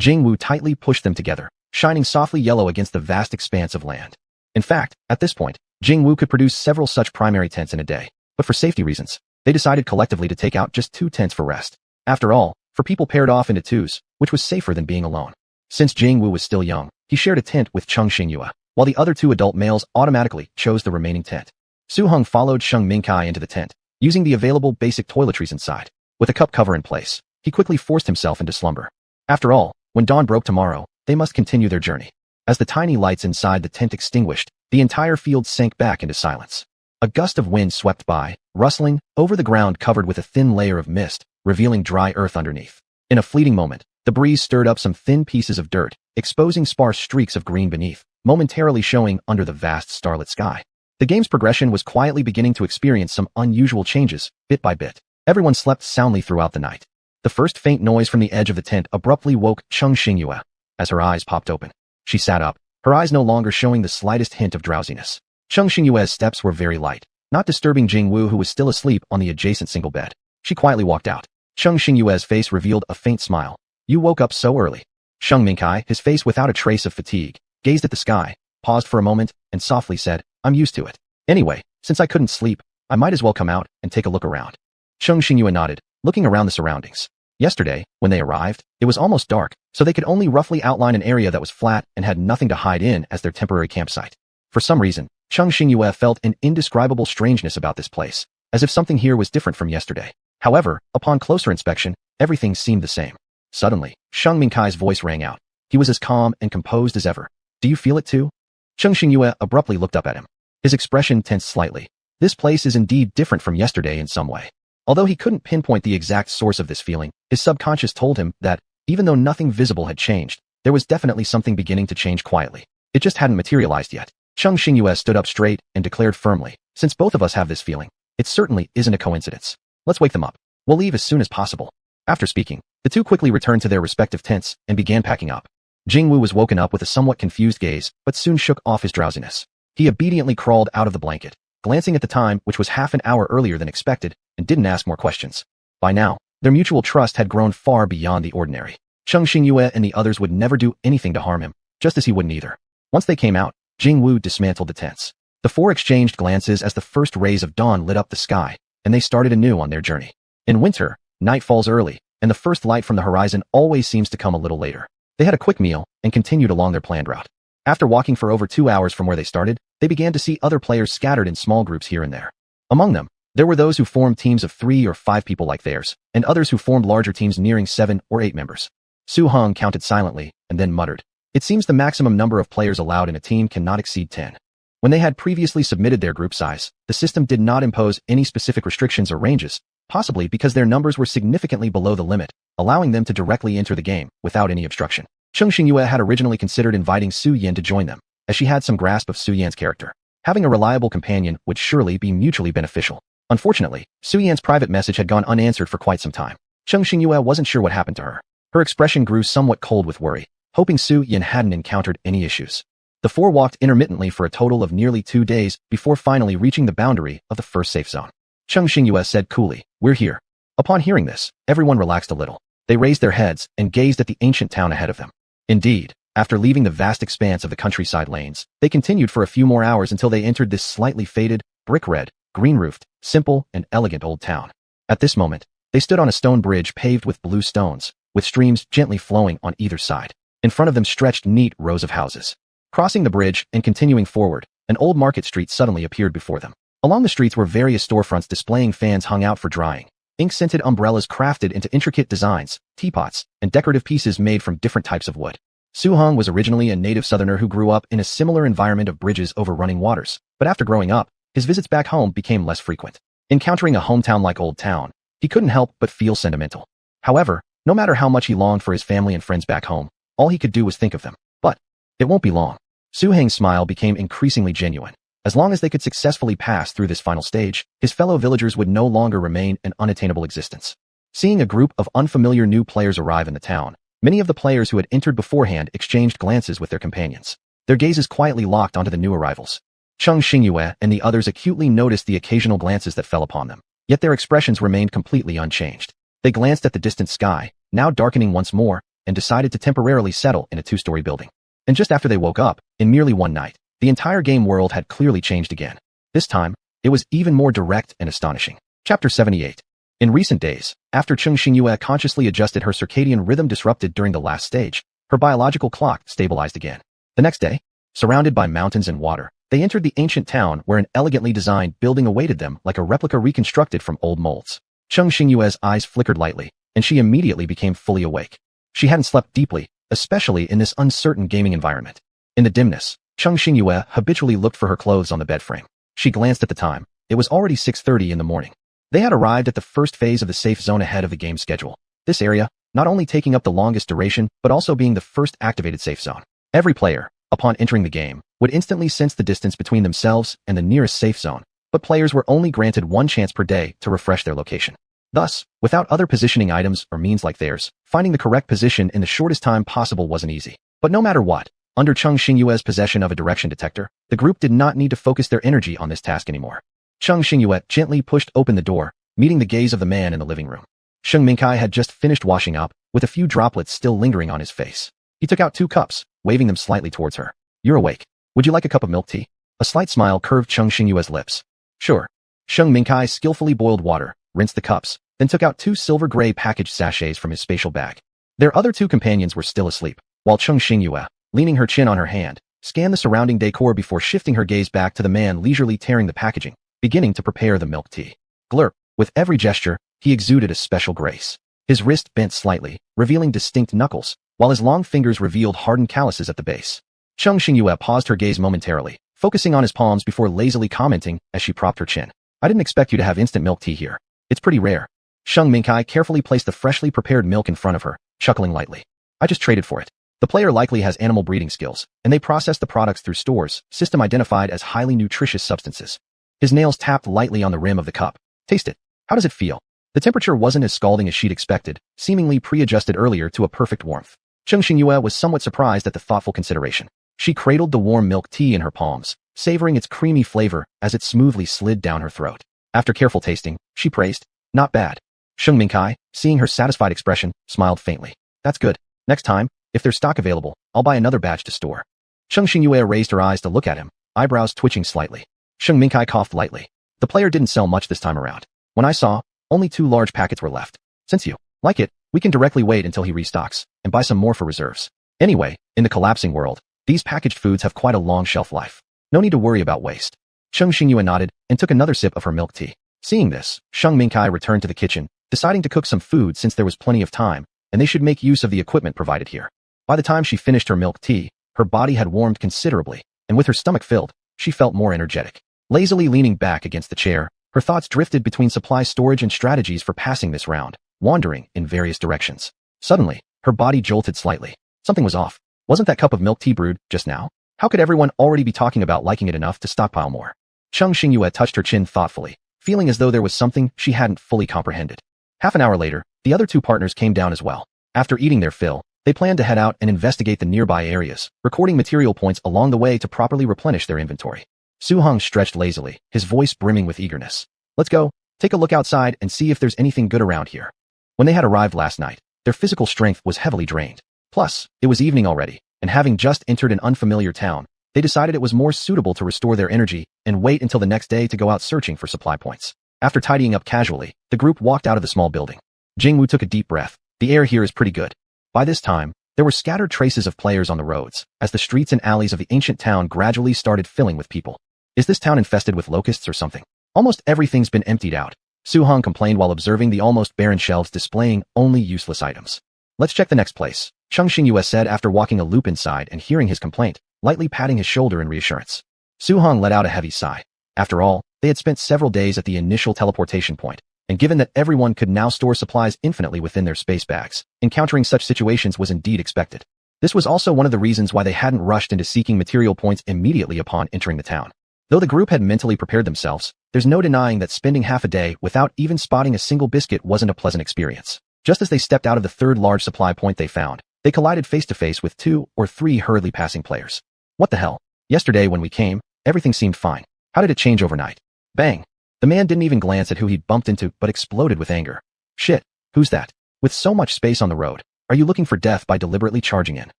Jingwu tightly pushed them together, shining softly yellow against the vast expanse of land. In fact, at this point, Jingwu could produce several such primary tents in a day, but for safety reasons, they decided collectively to take out just 2 tents for rest. After all, for people paired off into 2s, which was safer than being alone. Since Jingwu was still young, he shared a tent with Cheng Xingyue, while the other 2 adult males automatically chose the remaining tent. Su Heng followed Sheng Mingkai into the tent, using the available basic toiletries inside. With a cup cover in place, he quickly forced himself into slumber. After all, when dawn broke tomorrow, they must continue their journey. As the tiny lights inside the tent extinguished, the entire field sank back into silence. A gust of wind swept by, rustling over the ground covered with a thin layer of mist, revealing dry earth underneath. In a fleeting moment, the breeze stirred up some thin pieces of dirt, exposing sparse streaks of green beneath, momentarily showing under the vast starlit sky. The game's progression was quietly beginning to experience some unusual changes, bit by bit. Everyone slept soundly throughout the night. The first faint noise from the edge of the tent abruptly woke Cheng Xingyue. As her eyes popped open, she sat up, her eyes no longer showing the slightest hint of drowsiness. Cheng Xingyue's steps were very light, not disturbing Jingwu, who was still asleep on the adjacent single bed. She quietly walked out. Cheng Xingyue's face revealed a faint smile. "You woke up so early." Sheng Mingkai, his face without a trace of fatigue, gazed at the sky, paused for a moment, and softly said, "I'm used to it. Anyway, since I couldn't sleep, I might as well come out and take a look around." Cheng Xingyue nodded, looking around the surroundings. Yesterday, when they arrived, it was almost dark, so they could only roughly outline an area that was flat and had nothing to hide in as their temporary campsite. For some reason, Cheng Xingyue felt an indescribable strangeness about this place, as if something here was different from yesterday. However, upon closer inspection, everything seemed the same. Suddenly, Sheng Mingkai's voice rang out. He was as calm and composed as ever. "Do you feel it too?" Cheng Xingyue abruptly looked up at him. His expression tensed slightly. This place is indeed different from yesterday in some way. Although he couldn't pinpoint the exact source of this feeling, his subconscious told him that, even though nothing visible had changed, there was definitely something beginning to change quietly. It just hadn't materialized yet. Cheng Xingyue stood up straight and declared firmly, "Since both of us have this feeling, it certainly isn't a coincidence. Let's wake them up. We'll leave as soon as possible." After speaking, the two quickly returned to their respective tents and began packing up. Jingwu was woken up with a somewhat confused gaze, but soon shook off his drowsiness. He obediently crawled out of the blanket, glancing at the time, which was half an hour earlier than expected, and didn't ask more questions. By now, their mutual trust had grown far beyond the ordinary. Cheng Xingyue and the others would never do anything to harm him, just as he wouldn't either. Once they came out, Jingwu dismantled the tents. The four exchanged glances as the first rays of dawn lit up the sky, and they started anew on their journey. In winter, night falls early, and the first light from the horizon always seems to come a little later. They had a quick meal and continued along their planned route. After walking for over 2 hours from where they started, they began to see other players scattered in small groups here and there. Among them, there were those who formed teams of 3 or 5 people like theirs, and others who formed larger teams nearing 7 or 8 members. Su Heng counted silently and then muttered, "It seems the maximum number of players allowed in a team cannot exceed 10. When they had previously submitted their group size, the system did not impose any specific restrictions or ranges, possibly because their numbers were significantly below the limit, allowing them to directly enter the game without any obstruction. Cheng Xingyue had originally considered inviting Su Yan to join them, as she had some grasp of Su Yan's character. Having a reliable companion would surely be mutually beneficial. Unfortunately, Su Yan's private message had gone unanswered for quite some time. Cheng Xingyue wasn't sure what happened to her. Her expression grew somewhat cold with worry, hoping Su Yan hadn't encountered any issues. The four walked intermittently for a total of nearly 2 days before finally reaching the boundary of the first safe zone. Cheng Xingyue said coolly, "We're here." Upon hearing this, everyone relaxed a little. They raised their heads and gazed at the ancient town ahead of them. Indeed, after leaving the vast expanse of the countryside lanes, they continued for a few more hours until they entered this slightly faded, brick-red, green-roofed, simple, and elegant old town. At this moment, they stood on a stone bridge paved with blue stones, with streams gently flowing on either side. In front of them stretched neat rows of houses. Crossing the bridge and continuing forward, an old market street suddenly appeared before them. Along the streets were various storefronts displaying fans hung out for drying, ink-scented umbrellas crafted into intricate designs, teapots, and decorative pieces made from different types of wood. Su Heng was originally a native southerner who grew up in a similar environment of bridges over running waters, but after growing up, his visits back home became less frequent. Encountering a hometown like Old Town, he couldn't help but feel sentimental. However, no matter how much he longed for his family and friends back home, all he could do was think of them. But it won't be long. Su Heng's smile became increasingly genuine. As long as they could successfully pass through this final stage, his fellow villagers would no longer remain an unattainable existence. Seeing a group of unfamiliar new players arrive in the town, many of the players who had entered beforehand exchanged glances with their companions. Their gazes quietly locked onto the new arrivals. Cheng Xingyue and the others acutely noticed the occasional glances that fell upon them, yet their expressions remained completely unchanged. They glanced at the distant sky, now darkening once more, and decided to temporarily settle in a 2-story building. And just after they woke up, in merely one night, the entire game world had clearly changed again. This time, it was even more direct and astonishing. Chapter 78. In recent days, after Cheng Xingyue consciously adjusted her circadian rhythm disrupted during the last stage, her biological clock stabilized again. The next day, surrounded by mountains and water, they entered the ancient town where an elegantly designed building awaited them like a replica reconstructed from old molds. Cheng Xingyue's eyes flickered lightly, and she immediately became fully awake. She hadn't slept deeply, especially in this uncertain gaming environment. In the dimness, Cheng Xingyue habitually looked for her clothes on the bed frame. She glanced at the time. It was already 6:30 in the morning. They had arrived at the first phase of the safe zone ahead of the game schedule. This area, not only taking up the longest duration, but also being the first activated safe zone. Every player, upon entering the game, would instantly sense the distance between themselves and the nearest safe zone, but players were only granted 1 chance per day to refresh their location. Thus, without other positioning items or means like theirs, finding the correct position in the shortest time possible wasn't easy. But no matter what, under Cheng Xingyue's possession of a direction detector, the group did not need to focus their energy on this task anymore. Cheng Xingyue gently pushed open the door, meeting the gaze of the man in the living room. Sheng Mingkai had just finished washing up, with a few droplets still lingering on his face. He took out 2 cups, waving them slightly towards her. "You're awake. Would you like a cup of milk tea?" A slight smile curved Cheng Xingyue's lips. "Sure." Sheng Mingkai skillfully boiled water, rinsed the cups, then took out 2 silver-gray packaged sachets from his spatial bag. Their other 2 companions were still asleep, while Cheng Xingyue, leaning her chin on her hand, scanned the surrounding decor before shifting her gaze back to the man leisurely tearing the packaging, beginning to prepare the milk tea. Glurp. With every gesture, he exuded a special grace. His wrist bent slightly, revealing distinct knuckles, while his long fingers revealed hardened calluses at the base. Cheng Xingyue paused her gaze momentarily, focusing on his palms before lazily commenting as she propped her chin. "I didn't expect you to have instant milk tea here. It's pretty rare. Sheng Mingkai carefully placed the freshly prepared milk in front of her, chuckling lightly. I just traded for it. The player likely has animal breeding skills, and they process the products through stores, system identified as highly nutritious substances. His nails tapped lightly on the rim of the cup. Taste it. How does it feel? The temperature wasn't as scalding as she'd expected, seemingly pre-adjusted earlier to a perfect warmth. Cheng Xingyue was somewhat surprised at the thoughtful consideration. She cradled the warm milk tea in her palms, savoring its creamy flavor as it smoothly slid down her throat. After careful tasting, she praised, "Not bad." Sheng Mingkai, seeing her satisfied expression, smiled faintly. "That's good. Next time, if there's stock available, I'll buy another batch to store." Cheng Xingyue raised her eyes to look at him, eyebrows twitching slightly. Sheng Mingkai coughed lightly. The player didn't sell much this time around. When I saw, only 2 large packets were left. Since you like it, we can directly wait until he restocks and buy some more for reserves. Anyway, in the collapsing world, these packaged foods have quite a long shelf life. No need to worry about waste. Cheng Xingyue nodded and took another sip of her milk tea. Seeing this, Sheng Mingkai returned to the kitchen, deciding to cook some food since there was plenty of time, and they should make use of the equipment provided here. By the time she finished her milk tea, her body had warmed considerably, and with her stomach filled, she felt more energetic. Lazily leaning back against the chair, her thoughts drifted between supply storage and strategies for passing this round, wandering in various directions. Suddenly, her body jolted slightly. Something was off. Wasn't that cup of milk tea brewed just now? How could everyone already be talking about liking it enough to stockpile more? Cheng Xingyue touched her chin thoughtfully, feeling as though there was something she hadn't fully comprehended. Half an hour later, the other 2 partners came down as well. After eating their fill, they planned to head out and investigate the nearby areas, recording material points along the way to properly replenish their inventory. Su Hong stretched lazily, his voice brimming with eagerness. "Let's go. Take a look outside and see if there's anything good around here." When they had arrived last night, their physical strength was heavily drained. Plus, it was evening already, and having just entered an unfamiliar town, they decided it was more suitable to restore their energy and wait until the next day to go out searching for supply points. After tidying up casually, the group walked out of the small building. Jingwu took a deep breath. The air here is pretty good. By this time, there were scattered traces of players on the roads, as the streets and alleys of the ancient town gradually started filling with people. Is this town infested with locusts or something? Almost everything's been emptied out. Su Hong complained while observing the almost barren shelves displaying only useless items. "Let's check the next place," Cheng Xingyue said after walking a loop inside and hearing his complaint, lightly patting his shoulder in reassurance. Su Hong let out a heavy sigh. After all, they had spent several days at the initial teleportation point, and given that everyone could now store supplies infinitely within their space bags, encountering such situations was indeed expected. This was also one of the reasons why they hadn't rushed into seeking material points immediately upon entering the town. Though the group had mentally prepared themselves, there's no denying that spending half a day without even spotting a single biscuit wasn't a pleasant experience. Just as they stepped out of the 3rd large supply point they found, they collided face-to-face with 2 or 3 hurriedly passing players. "What the hell? Yesterday when we came, everything seemed fine. How did it change overnight?" Bang! The man didn't even glance at who he'd bumped into but exploded with anger. "Shit, who's that? With so much space on the road, are you looking for death by deliberately charging in?"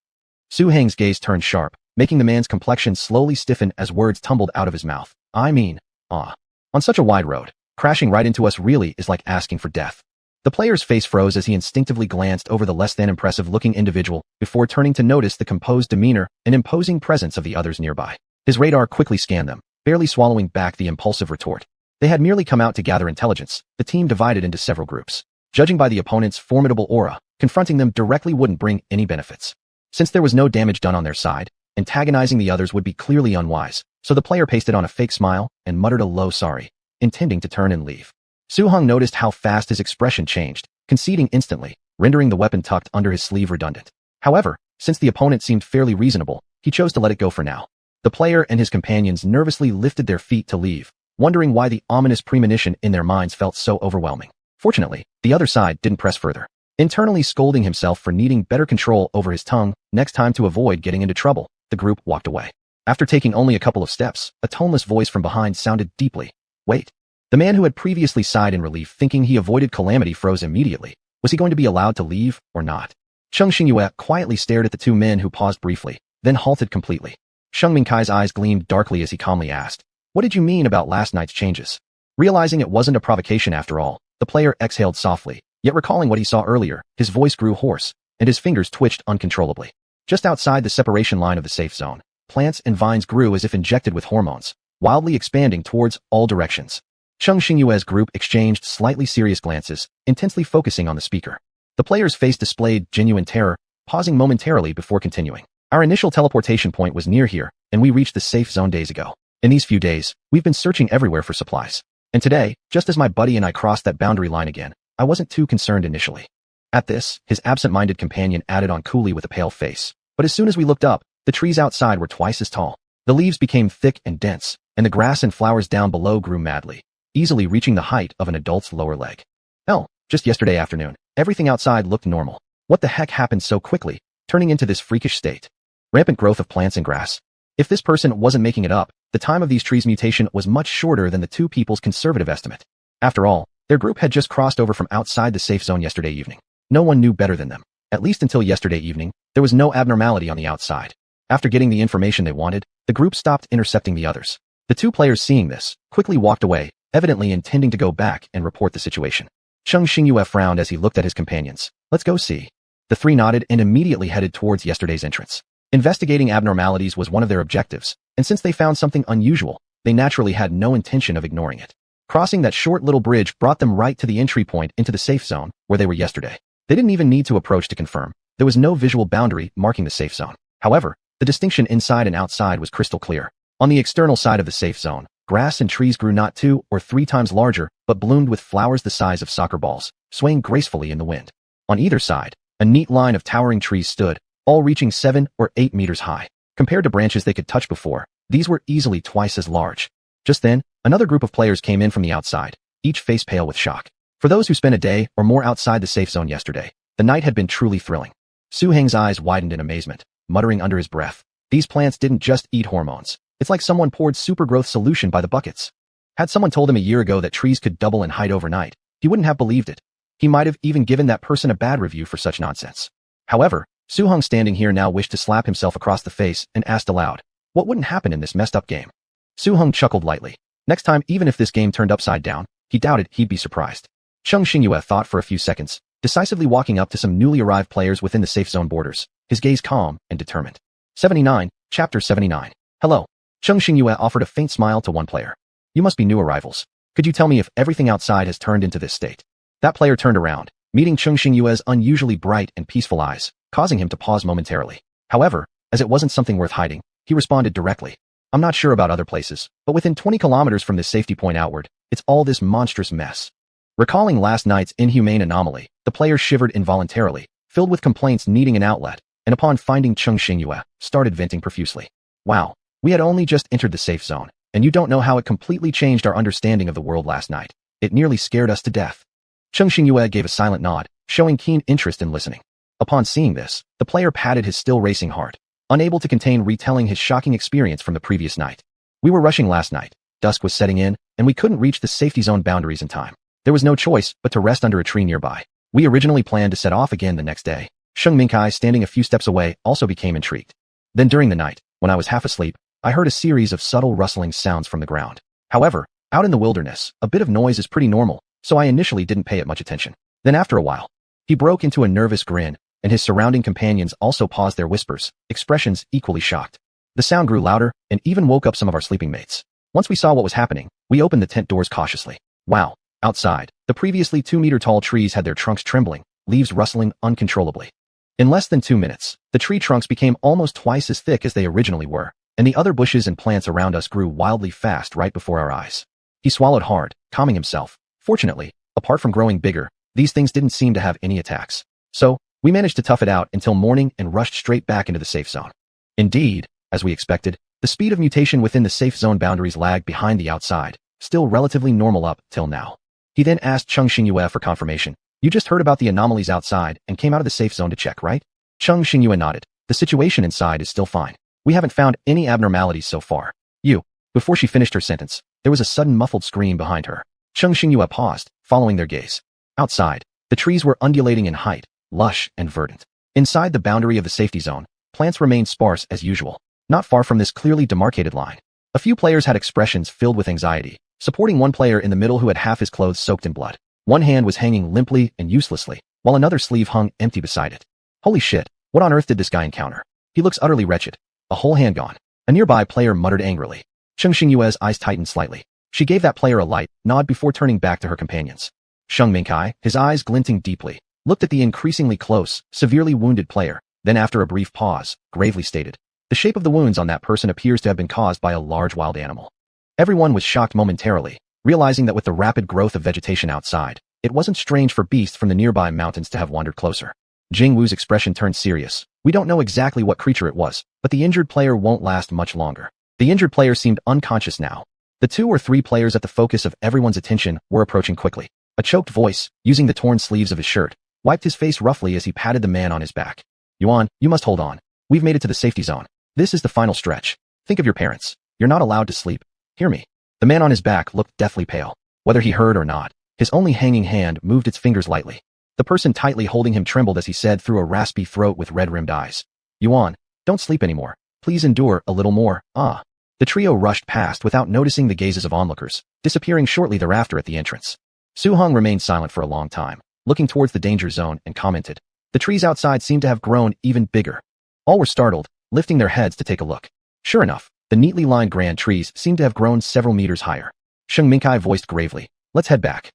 Su Heng's gaze turned sharp, making the man's complexion slowly stiffen as words tumbled out of his mouth. "I mean, on such a wide road, crashing right into us really is like asking for death." The player's face froze as he instinctively glanced over the less-than-impressive-looking individual before turning to notice the composed demeanor and imposing presence of the others nearby. His radar quickly scanned them, barely swallowing back the impulsive retort. They had merely come out to gather intelligence, the team divided into several groups. Judging by the opponent's formidable aura, confronting them directly wouldn't bring any benefits. Since there was no damage done on their side, antagonizing the others would be clearly unwise, so the player pasted on a fake smile and muttered a low sorry, intending to turn and leave. Su Hong noticed how fast his expression changed, conceding instantly, rendering the weapon tucked under his sleeve redundant. However, since the opponent seemed fairly reasonable, he chose to let it go for now. The player and his companions nervously lifted their feet to leave, wondering why the ominous premonition in their minds felt so overwhelming. Fortunately, the other side didn't press further. Internally scolding himself for needing better control over his tongue next time to avoid getting into trouble, the group walked away. After taking only a couple of steps, a toneless voice from behind sounded deeply. "Wait." The man who had previously sighed in relief thinking he avoided calamity froze immediately. Was he going to be allowed to leave or not? Cheng Xingyue quietly stared at the 2 men who paused briefly, then halted completely. Sheng Mingkai's eyes gleamed darkly as he calmly asked, "What did you mean about last night's changes?" Realizing it wasn't a provocation after all, the player exhaled softly, yet recalling what he saw earlier, his voice grew hoarse, and his fingers twitched uncontrollably. Just outside the separation line of the safe zone, plants and vines grew as if injected with hormones, wildly expanding towards all directions. Cheng Xingyue's group exchanged slightly serious glances, intensely focusing on the speaker. The player's face displayed genuine terror, pausing momentarily before continuing. "Our initial teleportation point was near here, and we reached the safe zone days ago. In these few days, we've been searching everywhere for supplies. And today, just as my buddy and I crossed that boundary line again, I wasn't too concerned initially. At this, his absent-minded companion added on coolly with a pale face. But as soon as we looked up, the trees outside were twice as tall. The leaves became thick and dense, and the grass and flowers down below grew madly, easily reaching the height of an adult's lower leg. Hell, just yesterday afternoon, everything outside looked normal. What the heck happened so quickly, turning into this freakish state? Rampant growth of plants and grass. If this person wasn't making it up, the time of these trees' mutation was much shorter than the two people's conservative estimate. After all, their group had just crossed over from outside the safe zone yesterday evening. No one knew better than them. At least until yesterday evening, there was no abnormality on the outside. After getting the information they wanted, the group stopped intercepting the others. The two players seeing this, quickly walked away, evidently intending to go back and report the situation. Cheng Xingyue frowned as he looked at his companions. Let's go see. The three nodded and immediately headed towards yesterday's entrance. Investigating abnormalities was one of their objectives, and since they found something unusual, they naturally had no intention of ignoring it. Crossing that short little bridge brought them right to the entry point into the safe zone, where they were yesterday. They didn't even need to approach to confirm. There was no visual boundary marking the safe zone. However, the distinction inside and outside was crystal clear. On the external side of the safe zone, grass and trees grew not 2 or 3 times larger, but bloomed with flowers the size of soccer balls, swaying gracefully in the wind. On either side, a neat line of towering trees stood, all reaching 7 or 8 meters high. Compared to branches they could touch before, these were easily twice as large. Just then, another group of players came in from the outside, each face pale with shock. For those who spent a day or more outside the safe zone yesterday, the night had been truly thrilling. Su Heng's eyes widened in amazement, muttering under his breath. These plants didn't just eat hormones. It's like someone poured supergrowth solution by the buckets. Had someone told him a year ago that trees could double in height overnight, he wouldn't have believed it. He might have even given that person a bad review for such nonsense. However, Su Heng standing here now wished to slap himself across the face and asked aloud, what wouldn't happen in this messed up game? Su Heng chuckled lightly. Next time, even if this game turned upside down, he doubted he'd be surprised. Cheng Xingyue thought for a few seconds, decisively walking up to some newly arrived players within the safe zone borders, his gaze calm and determined. 79, Chapter 79. Hello. Cheng Xingyue offered a faint smile to one player. You must be new arrivals. Could you tell me if everything outside has turned into this state? That player turned around, meeting Cheng Xingyue's unusually bright and peaceful eyes, causing him to pause momentarily. However, as it wasn't something worth hiding, he responded directly. I'm not sure about other places, but within 20 kilometers from this safety point outward, it's all this monstrous mess. Recalling last night's inhumane anomaly, the player shivered involuntarily, filled with complaints needing an outlet, and upon finding Cheng Xingyue, started venting profusely. Wow, we had only just entered the safe zone, and you don't know how it completely changed our understanding of the world last night. It nearly scared us to death. Cheng Xingyue gave a silent nod, showing keen interest in listening. Upon seeing this, the player patted his still racing heart, unable to contain retelling his shocking experience from the previous night. We were rushing last night, dusk was setting in, and we couldn't reach the safety zone boundaries in time. There was no choice but to rest under a tree nearby. We originally planned to set off again the next day. Sheng Mingkai, standing a few steps away, also became intrigued. Then during the night, when I was half asleep, I heard a series of subtle rustling sounds from the ground. However, out in the wilderness, a bit of noise is pretty normal, so I initially didn't pay it much attention. Then after a while, he broke into a nervous grin, and his surrounding companions also paused their whispers, expressions equally shocked. The sound grew louder and even woke up some of our sleeping mates. Once we saw what was happening, we opened the tent doors cautiously. Wow, outside, the previously 2-meter-tall trees had their trunks trembling, leaves rustling uncontrollably. In less than 2 minutes, the tree trunks became almost twice as thick as they originally were, and the other bushes and plants around us grew wildly fast right before our eyes. He swallowed hard, calming himself. Fortunately, apart from growing bigger, these things didn't seem to have any attacks. So, we managed to tough it out until morning and rushed straight back into the safe zone. Indeed, as we expected, the speed of mutation within the safe zone boundaries lagged behind the outside, still relatively normal up till now. He then asked Cheng Xingyue for confirmation. You just heard about the anomalies outside and came out of the safe zone to check, right? Cheng Xingyue nodded. The situation inside is still fine. We haven't found any abnormalities so far. Before she finished her sentence, there was a sudden muffled scream behind her. Cheng Xingyue paused, following their gaze. Outside, the trees were undulating in height, lush and verdant. Inside the boundary of the safety zone, plants remained sparse as usual, not far from this clearly demarcated line. A few players had expressions filled with anxiety, supporting one player in the middle who had half his clothes soaked in blood. One hand was hanging limply and uselessly, while another sleeve hung empty beside it. Holy shit, what on earth did this guy encounter? He looks utterly wretched. A whole hand gone. A nearby player muttered angrily. Cheng Xingyue's eyes tightened slightly. She gave that player a light nod before turning back to her companions. Sheng Mingkai, his eyes glinting deeply, looked at the increasingly close, severely wounded player, then after a brief pause, gravely stated, the shape of the wounds on that person appears to have been caused by a large wild animal. Everyone was shocked momentarily, realizing that with the rapid growth of vegetation outside, it wasn't strange for beasts from the nearby mountains to have wandered closer. Jingwu's expression turned serious. We don't know exactly what creature it was, but the injured player won't last much longer. The injured player seemed unconscious now. The 2 or 3 players at the focus of everyone's attention were approaching quickly. A choked voice, using the torn sleeves of his shirt, wiped his face roughly as he patted the man on his back. Yuan, you must hold on. We've made it to the safety zone. This is the final stretch. Think of your parents. You're not allowed to sleep. Hear me. The man on his back looked deathly pale. Whether he heard or not, his only hanging hand moved its fingers lightly. The person tightly holding him trembled as he said through a raspy throat with red-rimmed eyes. Yuan, don't sleep anymore. Please endure a little more. Ah. The trio rushed past without noticing the gazes of onlookers, disappearing shortly thereafter at the entrance. Su Hong remained silent for a long time, looking towards the danger zone and commented. The trees outside seemed to have grown even bigger. All were startled, lifting their heads to take a look. Sure enough, the neatly lined grand trees seemed to have grown several meters higher. Sheng Mingkai voiced gravely, let's head back.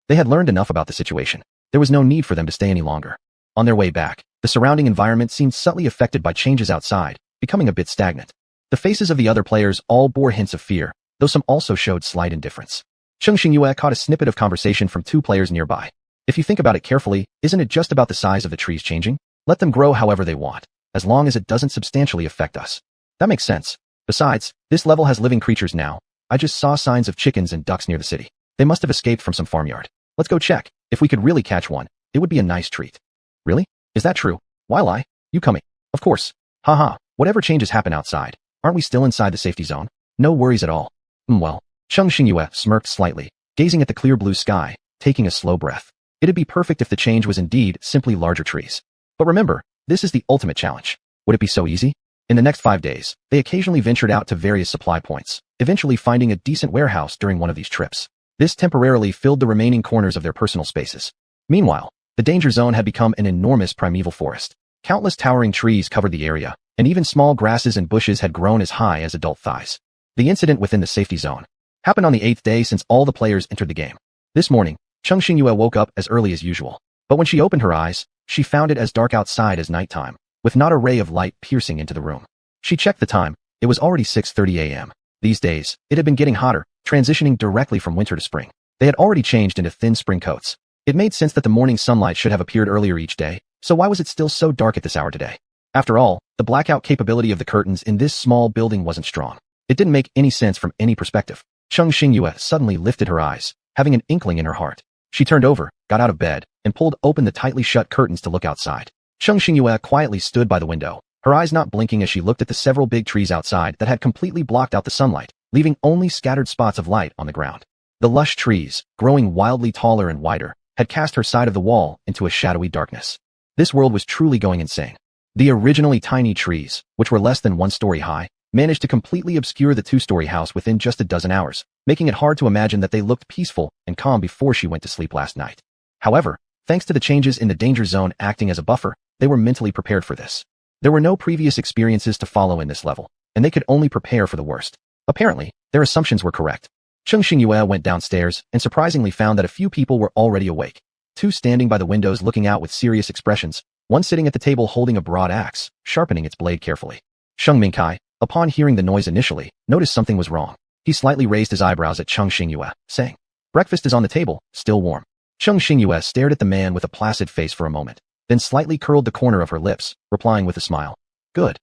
They had learned enough about the situation. There was no need for them to stay any longer. On their way back, the surrounding environment seemed subtly affected by changes outside, becoming a bit stagnant. The faces of the other players all bore hints of fear, though some also showed slight indifference. Cheng Xingyue caught a snippet of conversation from 2 players nearby. If you think about it carefully, isn't it just about the size of the trees changing? Let them grow however they want, as long as it doesn't substantially affect us. That makes sense. Besides, this level has living creatures now. I just saw signs of chickens and ducks near the city. They must have escaped from some farmyard. Let's go check. If we could really catch one, it would be a nice treat. Really? Is that true? Why lie? You coming? Of course. Haha, whatever changes happen outside. Aren't we still inside the safety zone? No worries at all. Well. Cheng Xingyue smirked slightly, gazing at the clear blue sky, taking a slow breath. It'd be perfect if the change was indeed simply larger trees. But remember, this is the ultimate challenge. Would it be so easy? In the next 5 days, they occasionally ventured out to various supply points, eventually finding a decent warehouse during one of these trips. This temporarily filled the remaining corners of their personal spaces. Meanwhile, the danger zone had become an enormous primeval forest. Countless towering trees covered the area, and even small grasses and bushes had grown as high as adult thighs. The incident within the safety zone happened on the 8th day since all the players entered the game. This morning, Cheng Xingyue woke up as early as usual, but when she opened her eyes, she found it as dark outside as nighttime, with not a ray of light piercing into the room. She checked the time. It was already 6:30 a.m. These days, it had been getting hotter, transitioning directly from winter to spring. They had already changed into thin spring coats. It made sense that the morning sunlight should have appeared earlier each day, so why was it still so dark at this hour today? After all, the blackout capability of the curtains in this small building wasn't strong. It didn't make any sense from any perspective. Cheng Xingyue suddenly lifted her eyes, having an inkling in her heart. She turned over, got out of bed, and pulled open the tightly shut curtains to look outside. Cheng Xingyue quietly stood by the window, her eyes not blinking as she looked at the several big trees outside that had completely blocked out the sunlight, leaving only scattered spots of light on the ground. The lush trees, growing wildly taller and wider, had cast her side of the wall into a shadowy darkness. This world was truly going insane. The originally tiny trees, which were less than 1 story high, managed to completely obscure the 2-story house within just a dozen hours, making it hard to imagine that they looked peaceful and calm before she went to sleep last night. However, thanks to the changes in the danger zone acting as a buffer, they were mentally prepared for this. There were no previous experiences to follow in this level, and they could only prepare for the worst. Apparently, their assumptions were correct. Cheng Xingyue went downstairs and surprisingly found that a few people were already awake. 2 standing by the windows looking out with serious expressions, 1 sitting at the table holding a broad axe, sharpening its blade carefully. Sheng Mingkai, upon hearing the noise initially, noticed something was wrong. He slightly raised his eyebrows at Cheng Xingyue, saying, "Breakfast is on the table, still warm." Cheng Xingyue stared at the man with a placid face for a moment, then slightly curled the corner of her lips, replying with a smile. "Good.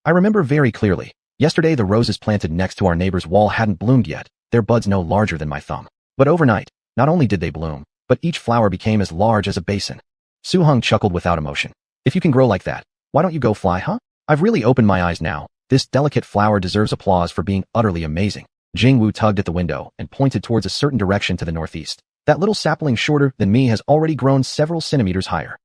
I remember very clearly. Yesterday the roses planted next to our neighbor's wall hadn't bloomed yet, their buds no larger than my thumb. But overnight, not only did they bloom, but each flower became as large as a basin." Su Hong chuckled without emotion. "If you can grow like that, why don't you go fly, huh? I've really opened my eyes now. This delicate flower deserves applause for being utterly amazing." Jingwu tugged at the window and pointed towards a certain direction to the northeast. "That little sapling shorter than me has already grown several centimeters higher."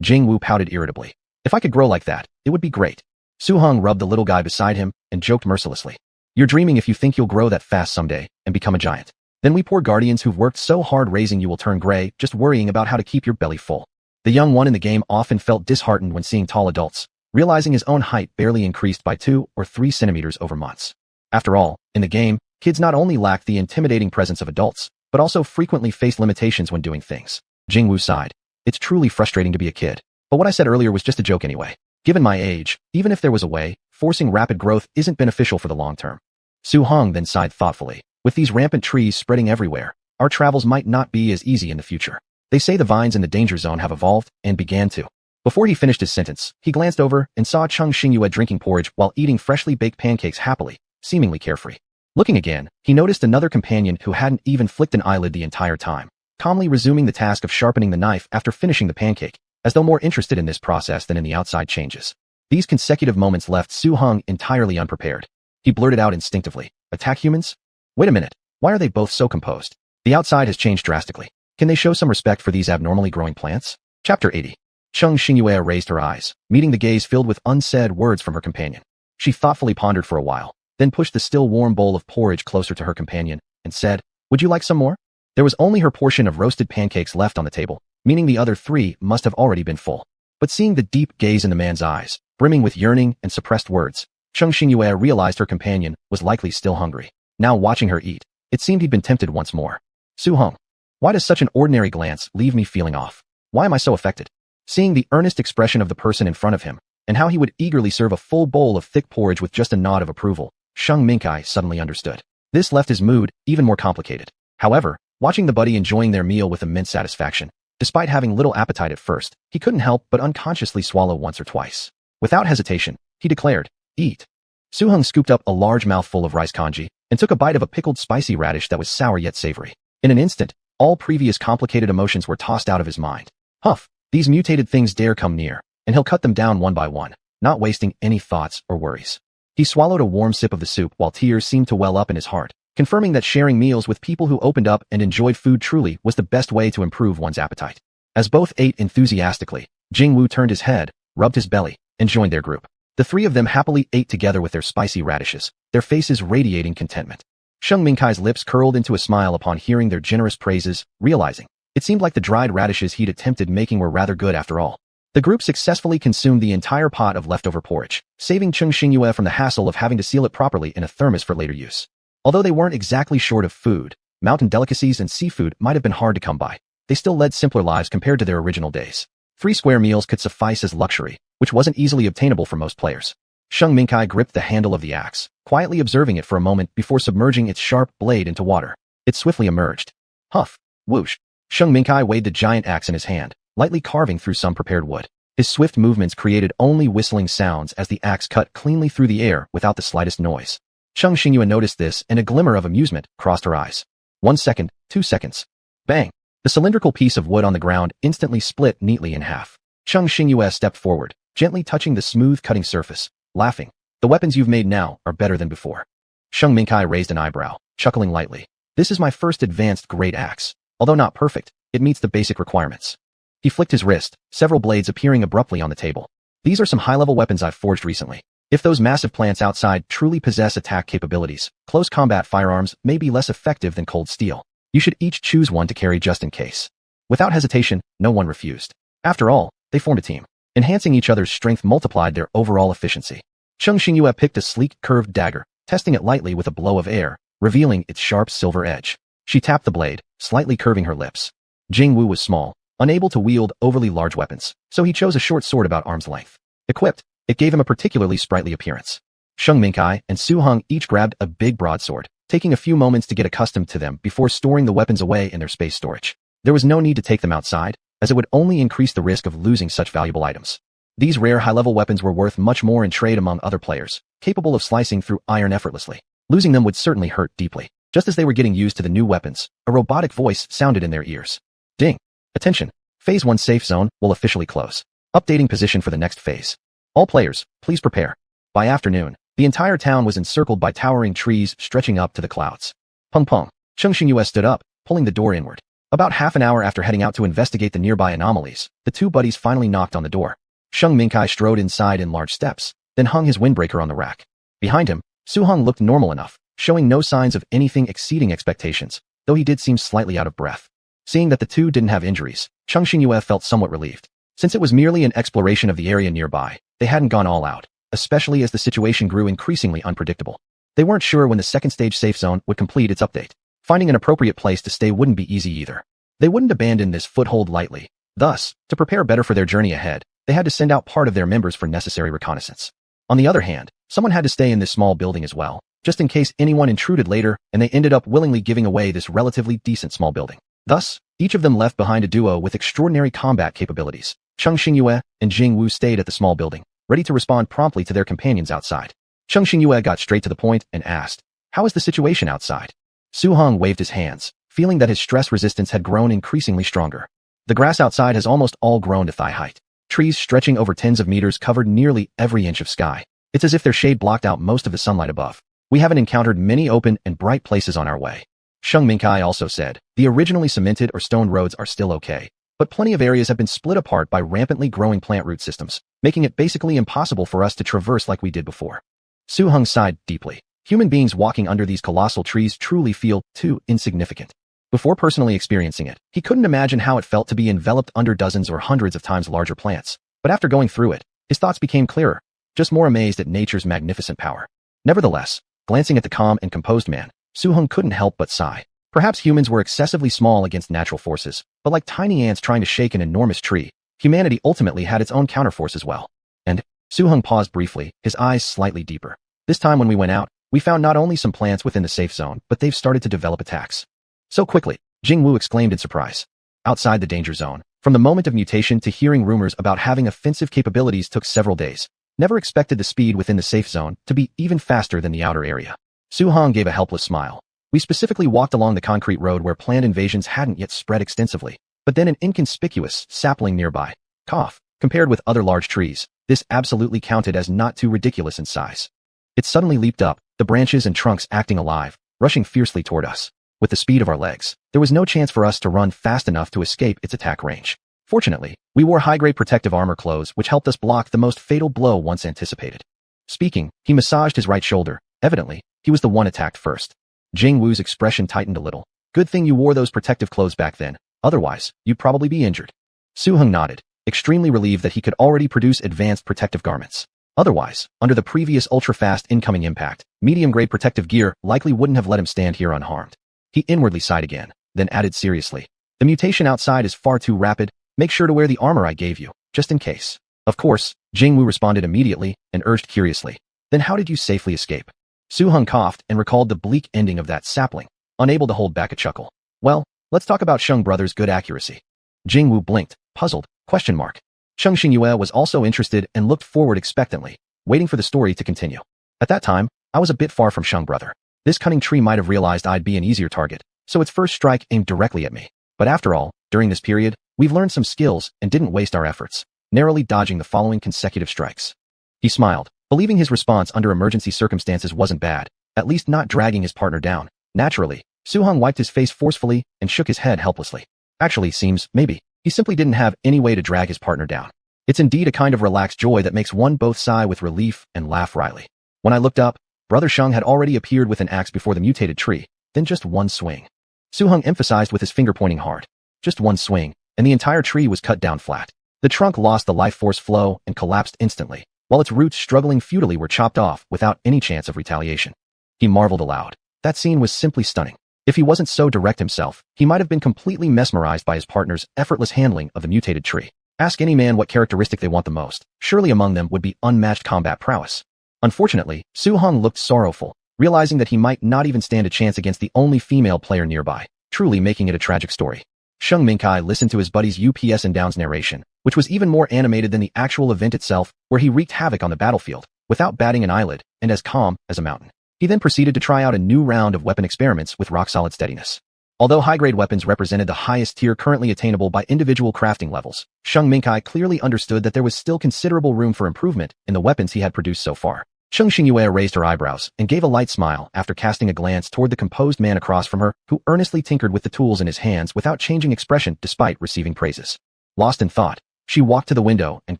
Jingwu pouted irritably. "If I could grow like that, it would be great." Su Hong rubbed the little guy beside him and joked mercilessly. "You're dreaming if you think you'll grow that fast someday and become a giant. Then we poor guardians who've worked so hard raising you will turn gray just worrying about how to keep your belly full." The young one in the game often felt disheartened when seeing tall adults, realizing his own height barely increased by 2 or 3 centimeters over months. After all, in the game, kids not only lacked the intimidating presence of adults, but also frequently faced limitations when doing things. Jingwu sighed. "It's truly frustrating to be a kid. But what I said earlier was just a joke anyway. Given my age, even if there was a way, forcing rapid growth isn't beneficial for the long term." Su Hong then sighed thoughtfully. With these rampant trees spreading everywhere, our travels might not be as easy in the future. They say the vines in the danger zone have evolved and began to. Before he finished his sentence, he glanced over and saw Cheng Xingyue drinking porridge while eating freshly baked pancakes happily, seemingly carefree. Looking again, he noticed another companion who hadn't even flicked an eyelid the entire time, calmly resuming the task of sharpening the knife after finishing the pancake, as though more interested in this process than in the outside changes. These consecutive moments left Su Heng entirely unprepared. He blurted out instinctively, "Attack humans? Wait a minute, why are they both so composed? The outside has changed drastically. Can they show some respect for these abnormally growing plants?" Chapter 80. Cheng Xingyue raised her eyes, meeting the gaze filled with unsaid words from her companion. She thoughtfully pondered for a while, then pushed the still warm bowl of porridge closer to her companion, and said, "Would you like some more?" There was only her portion of roasted pancakes left on the table, meaning the other three must have already been full. But seeing the deep gaze in the man's eyes, brimming with yearning and suppressed words, Cheng Xingyue realized her companion was likely still hungry. Now watching her eat, it seemed he'd been tempted once more. "Su Heng, why does such an ordinary glance leave me feeling off? Why am I so affected?" Seeing the earnest expression of the person in front of him, and how he would eagerly serve a full bowl of thick porridge with just a nod of approval, Sheng Minkai suddenly understood. This left his mood even more complicated. However, watching the buddy enjoying their meal with immense satisfaction, despite having little appetite at first, he couldn't help but unconsciously swallow once or twice. Without hesitation, he declared, "Eat." Su Heng scooped up a large mouthful of rice congee and took a bite of a pickled spicy radish that was sour yet savory. In an instant, all previous complicated emotions were tossed out of his mind. Huff, these mutated things dare come near, and he'll cut them down one by one, not wasting any thoughts or worries. He swallowed a warm sip of the soup while tears seemed to well up in his heart, confirming that sharing meals with people who opened up and enjoyed food truly was the best way to improve one's appetite. As both ate enthusiastically, Jingwu turned his head, rubbed his belly, and joined their group. The three of them happily ate together with their spicy radishes, their faces radiating contentment. Sheng Minkai's lips curled into a smile upon hearing their generous praises, realizing it seemed like the dried radishes he'd attempted making were rather good after all. The group successfully consumed the entire pot of leftover porridge, saving Cheng Xingyue from the hassle of having to seal it properly in a thermos for later use. Although they weren't exactly short of food, mountain delicacies and seafood might have been hard to come by. They still led simpler lives compared to their original days. 3 square meals could suffice as luxury, which wasn't easily obtainable for most players. Sheng Minkai gripped the handle of the axe, quietly observing it for a moment before submerging its sharp blade into water. It swiftly emerged. Huff, whoosh. Sheng Minkai weighed the giant axe in his hand, lightly carving through some prepared wood. His swift movements created only whistling sounds as the axe cut cleanly through the air without the slightest noise. Cheng Xingyue noticed this, and a glimmer of amusement crossed her eyes. 1 second, 2 seconds. Bang! The cylindrical piece of wood on the ground instantly split neatly in half. Cheng Xingyue stepped forward, gently touching the smooth cutting surface, laughing. "The weapons you've made now are better than before." Sheng Minkai raised an eyebrow, chuckling lightly. "This is my first advanced grade axe. Although not perfect, it meets the basic requirements." He flicked his wrist, several blades appearing abruptly on the table. "These are some high-level weapons I've forged recently. If those massive plants outside truly possess attack capabilities, close combat firearms may be less effective than cold steel. You should each choose one to carry just in case." Without hesitation, no one refused. After all, they formed a team. Enhancing each other's strength multiplied their overall efficiency. Cheng Xingyue picked a sleek, curved dagger, testing it lightly with a blow of air, revealing its sharp silver edge. She tapped the blade, slightly curving her lips. Jingwu was small, unable to wield overly large weapons, so he chose a short sword about arm's length. Equipped, it gave him a particularly sprightly appearance. Sheng Minkai and Su Heng each grabbed a big broadsword, taking a few moments to get accustomed to them before storing the weapons away in their space storage. There was no need to take them outside, as it would only increase the risk of losing such valuable items. These rare high-level weapons were worth much more in trade among other players, capable of slicing through iron effortlessly. Losing them would certainly hurt deeply. Just as they were getting used to the new weapons, a robotic voice sounded in their ears. Ding! Attention! Phase 1 safe zone will officially close. Updating position for the next phase. All players, please prepare. By afternoon, the entire town was encircled by towering trees stretching up to the clouds. Pung pung. Cheng Xingyue stood up, pulling the door inward. About half an hour after heading out to investigate the nearby anomalies, the two buddies finally knocked on the door. Sheng Minkai strode inside in large steps, then hung his windbreaker on the rack. Behind him, Su Heng looked normal enough, showing no signs of anything exceeding expectations, though he did seem slightly out of breath. Seeing that the two didn't have injuries, Cheng Xingyue felt somewhat relieved. Since it was merely an exploration of the area nearby, they hadn't gone all out, especially as the situation grew increasingly unpredictable. They weren't sure when the second stage safe zone would complete its update. Finding an appropriate place to stay wouldn't be easy either. They wouldn't abandon this foothold lightly. Thus, to prepare better for their journey ahead, they had to send out part of their members for necessary reconnaissance. On the other hand, someone had to stay in this small building as well, just in case anyone intruded later, and they ended up willingly giving away this relatively decent small building. Thus, each of them left behind a duo with extraordinary combat capabilities. Cheng Xingyue and Jing Wu stayed at the small building, ready to respond promptly to their companions outside. Cheng Xingyue got straight to the point and asked, "How is the situation outside?" Su Hong waved his hands, feeling that his stress resistance had grown increasingly stronger. The grass outside has almost all grown to thigh height. Trees stretching over tens of meters covered nearly every inch of sky. It's as if their shade blocked out most of the sunlight above. We haven't encountered many open and bright places on our way. Sheng Mingkai also said, the originally cemented or stoned roads are still okay, but plenty of areas have been split apart by rampantly growing plant root systems, making it basically impossible for us to traverse like we did before. Su Hong sighed deeply. Human beings walking under these colossal trees truly feel too insignificant. Before personally experiencing it, he couldn't imagine how it felt to be enveloped under dozens or hundreds of times larger plants. But after going through it, his thoughts became clearer, just more amazed at nature's magnificent power. Nevertheless, glancing at the calm and composed man, Su Hong couldn't help but sigh. Perhaps humans were excessively small against natural forces, but like tiny ants trying to shake an enormous tree, humanity ultimately had its own counterforce as well. And Su Hong paused briefly, his eyes slightly deeper. This time when we went out, we found not only some plants within the safe zone, but they've started to develop attacks. So quickly, Jing Wu exclaimed in surprise. Outside the danger zone, from the moment of mutation to hearing rumors about having offensive capabilities took several days. Never expected the speed within the safe zone to be even faster than the outer area. Su Hong gave a helpless smile. We specifically walked along the concrete road where plant invasions hadn't yet spread extensively, but then an inconspicuous sapling nearby. Cough. Compared with other large trees, this absolutely counted as not too ridiculous in size. It suddenly leaped up, the branches and trunks acting alive, rushing fiercely toward us. With the speed of our legs, there was no chance for us to run fast enough to escape its attack range. Fortunately, we wore high-grade protective armor clothes which helped us block the most fatal blow once anticipated. Speaking, he massaged his right shoulder. Evidently, he was the one attacked first. Jing Wu's expression tightened a little. Good thing you wore those protective clothes back then, otherwise, you'd probably be injured. Su Hong nodded, extremely relieved that he could already produce advanced protective garments. Otherwise, under the previous ultra-fast incoming impact, medium-grade protective gear likely wouldn't have let him stand here unharmed. He inwardly sighed again, then added seriously, "The mutation outside is far too rapid. Make sure to wear the armor I gave you, just in case." Of course, Jing Wu responded immediately and urged curiously, "Then how did you safely escape?" Su Hong coughed and recalled the bleak ending of that sapling, unable to hold back a chuckle. "Well, let's talk about Sheng brothers' good accuracy." Jing Wu blinked, puzzled, question mark. Cheng Xingyue was also interested and looked forward expectantly, waiting for the story to continue. At that time, I was a bit far from Sheng brother. This cunning tree might have realized I'd be an easier target, so its first strike aimed directly at me. But after all, during this period, we've learned some skills and didn't waste our efforts, narrowly dodging the following consecutive strikes. He smiled, believing his response under emergency circumstances wasn't bad, at least not dragging his partner down. Naturally, Su Hong wiped his face forcefully and shook his head helplessly. Actually, seems, maybe, he simply didn't have any way to drag his partner down. It's indeed a kind of relaxed joy that makes one both sigh with relief and laugh wryly. When I looked up, Brother Sheng had already appeared with an axe before the mutated tree, then just one swing. Su Hong emphasized with his finger pointing hard. Just one swing, and the entire tree was cut down flat. The trunk lost the life force flow and collapsed instantly, while its roots struggling futilely were chopped off without any chance of retaliation. He marveled aloud. That scene was simply stunning. If he wasn't so direct himself, he might have been completely mesmerized by his partner's effortless handling of the mutated tree. Ask any man what characteristic they want the most. Surely among them would be unmatched combat prowess. Unfortunately, Su Hong looked sorrowful, realizing that he might not even stand a chance against the only female player nearby, truly making it a tragic story. Sheng Mingkai listened to his buddy's ups and downs narration, which was even more animated than the actual event itself, where he wreaked havoc on the battlefield, without batting an eyelid, and as calm as a mountain. He then proceeded to try out a new round of weapon experiments with rock-solid steadiness. Although high-grade weapons represented the highest tier currently attainable by individual crafting levels, Sheng Mingkai clearly understood that there was still considerable room for improvement in the weapons he had produced so far. Cheng Xingyue raised her eyebrows and gave a light smile after casting a glance toward the composed man across from her, who earnestly tinkered with the tools in his hands without changing expression despite receiving praises. Lost in thought, she walked to the window and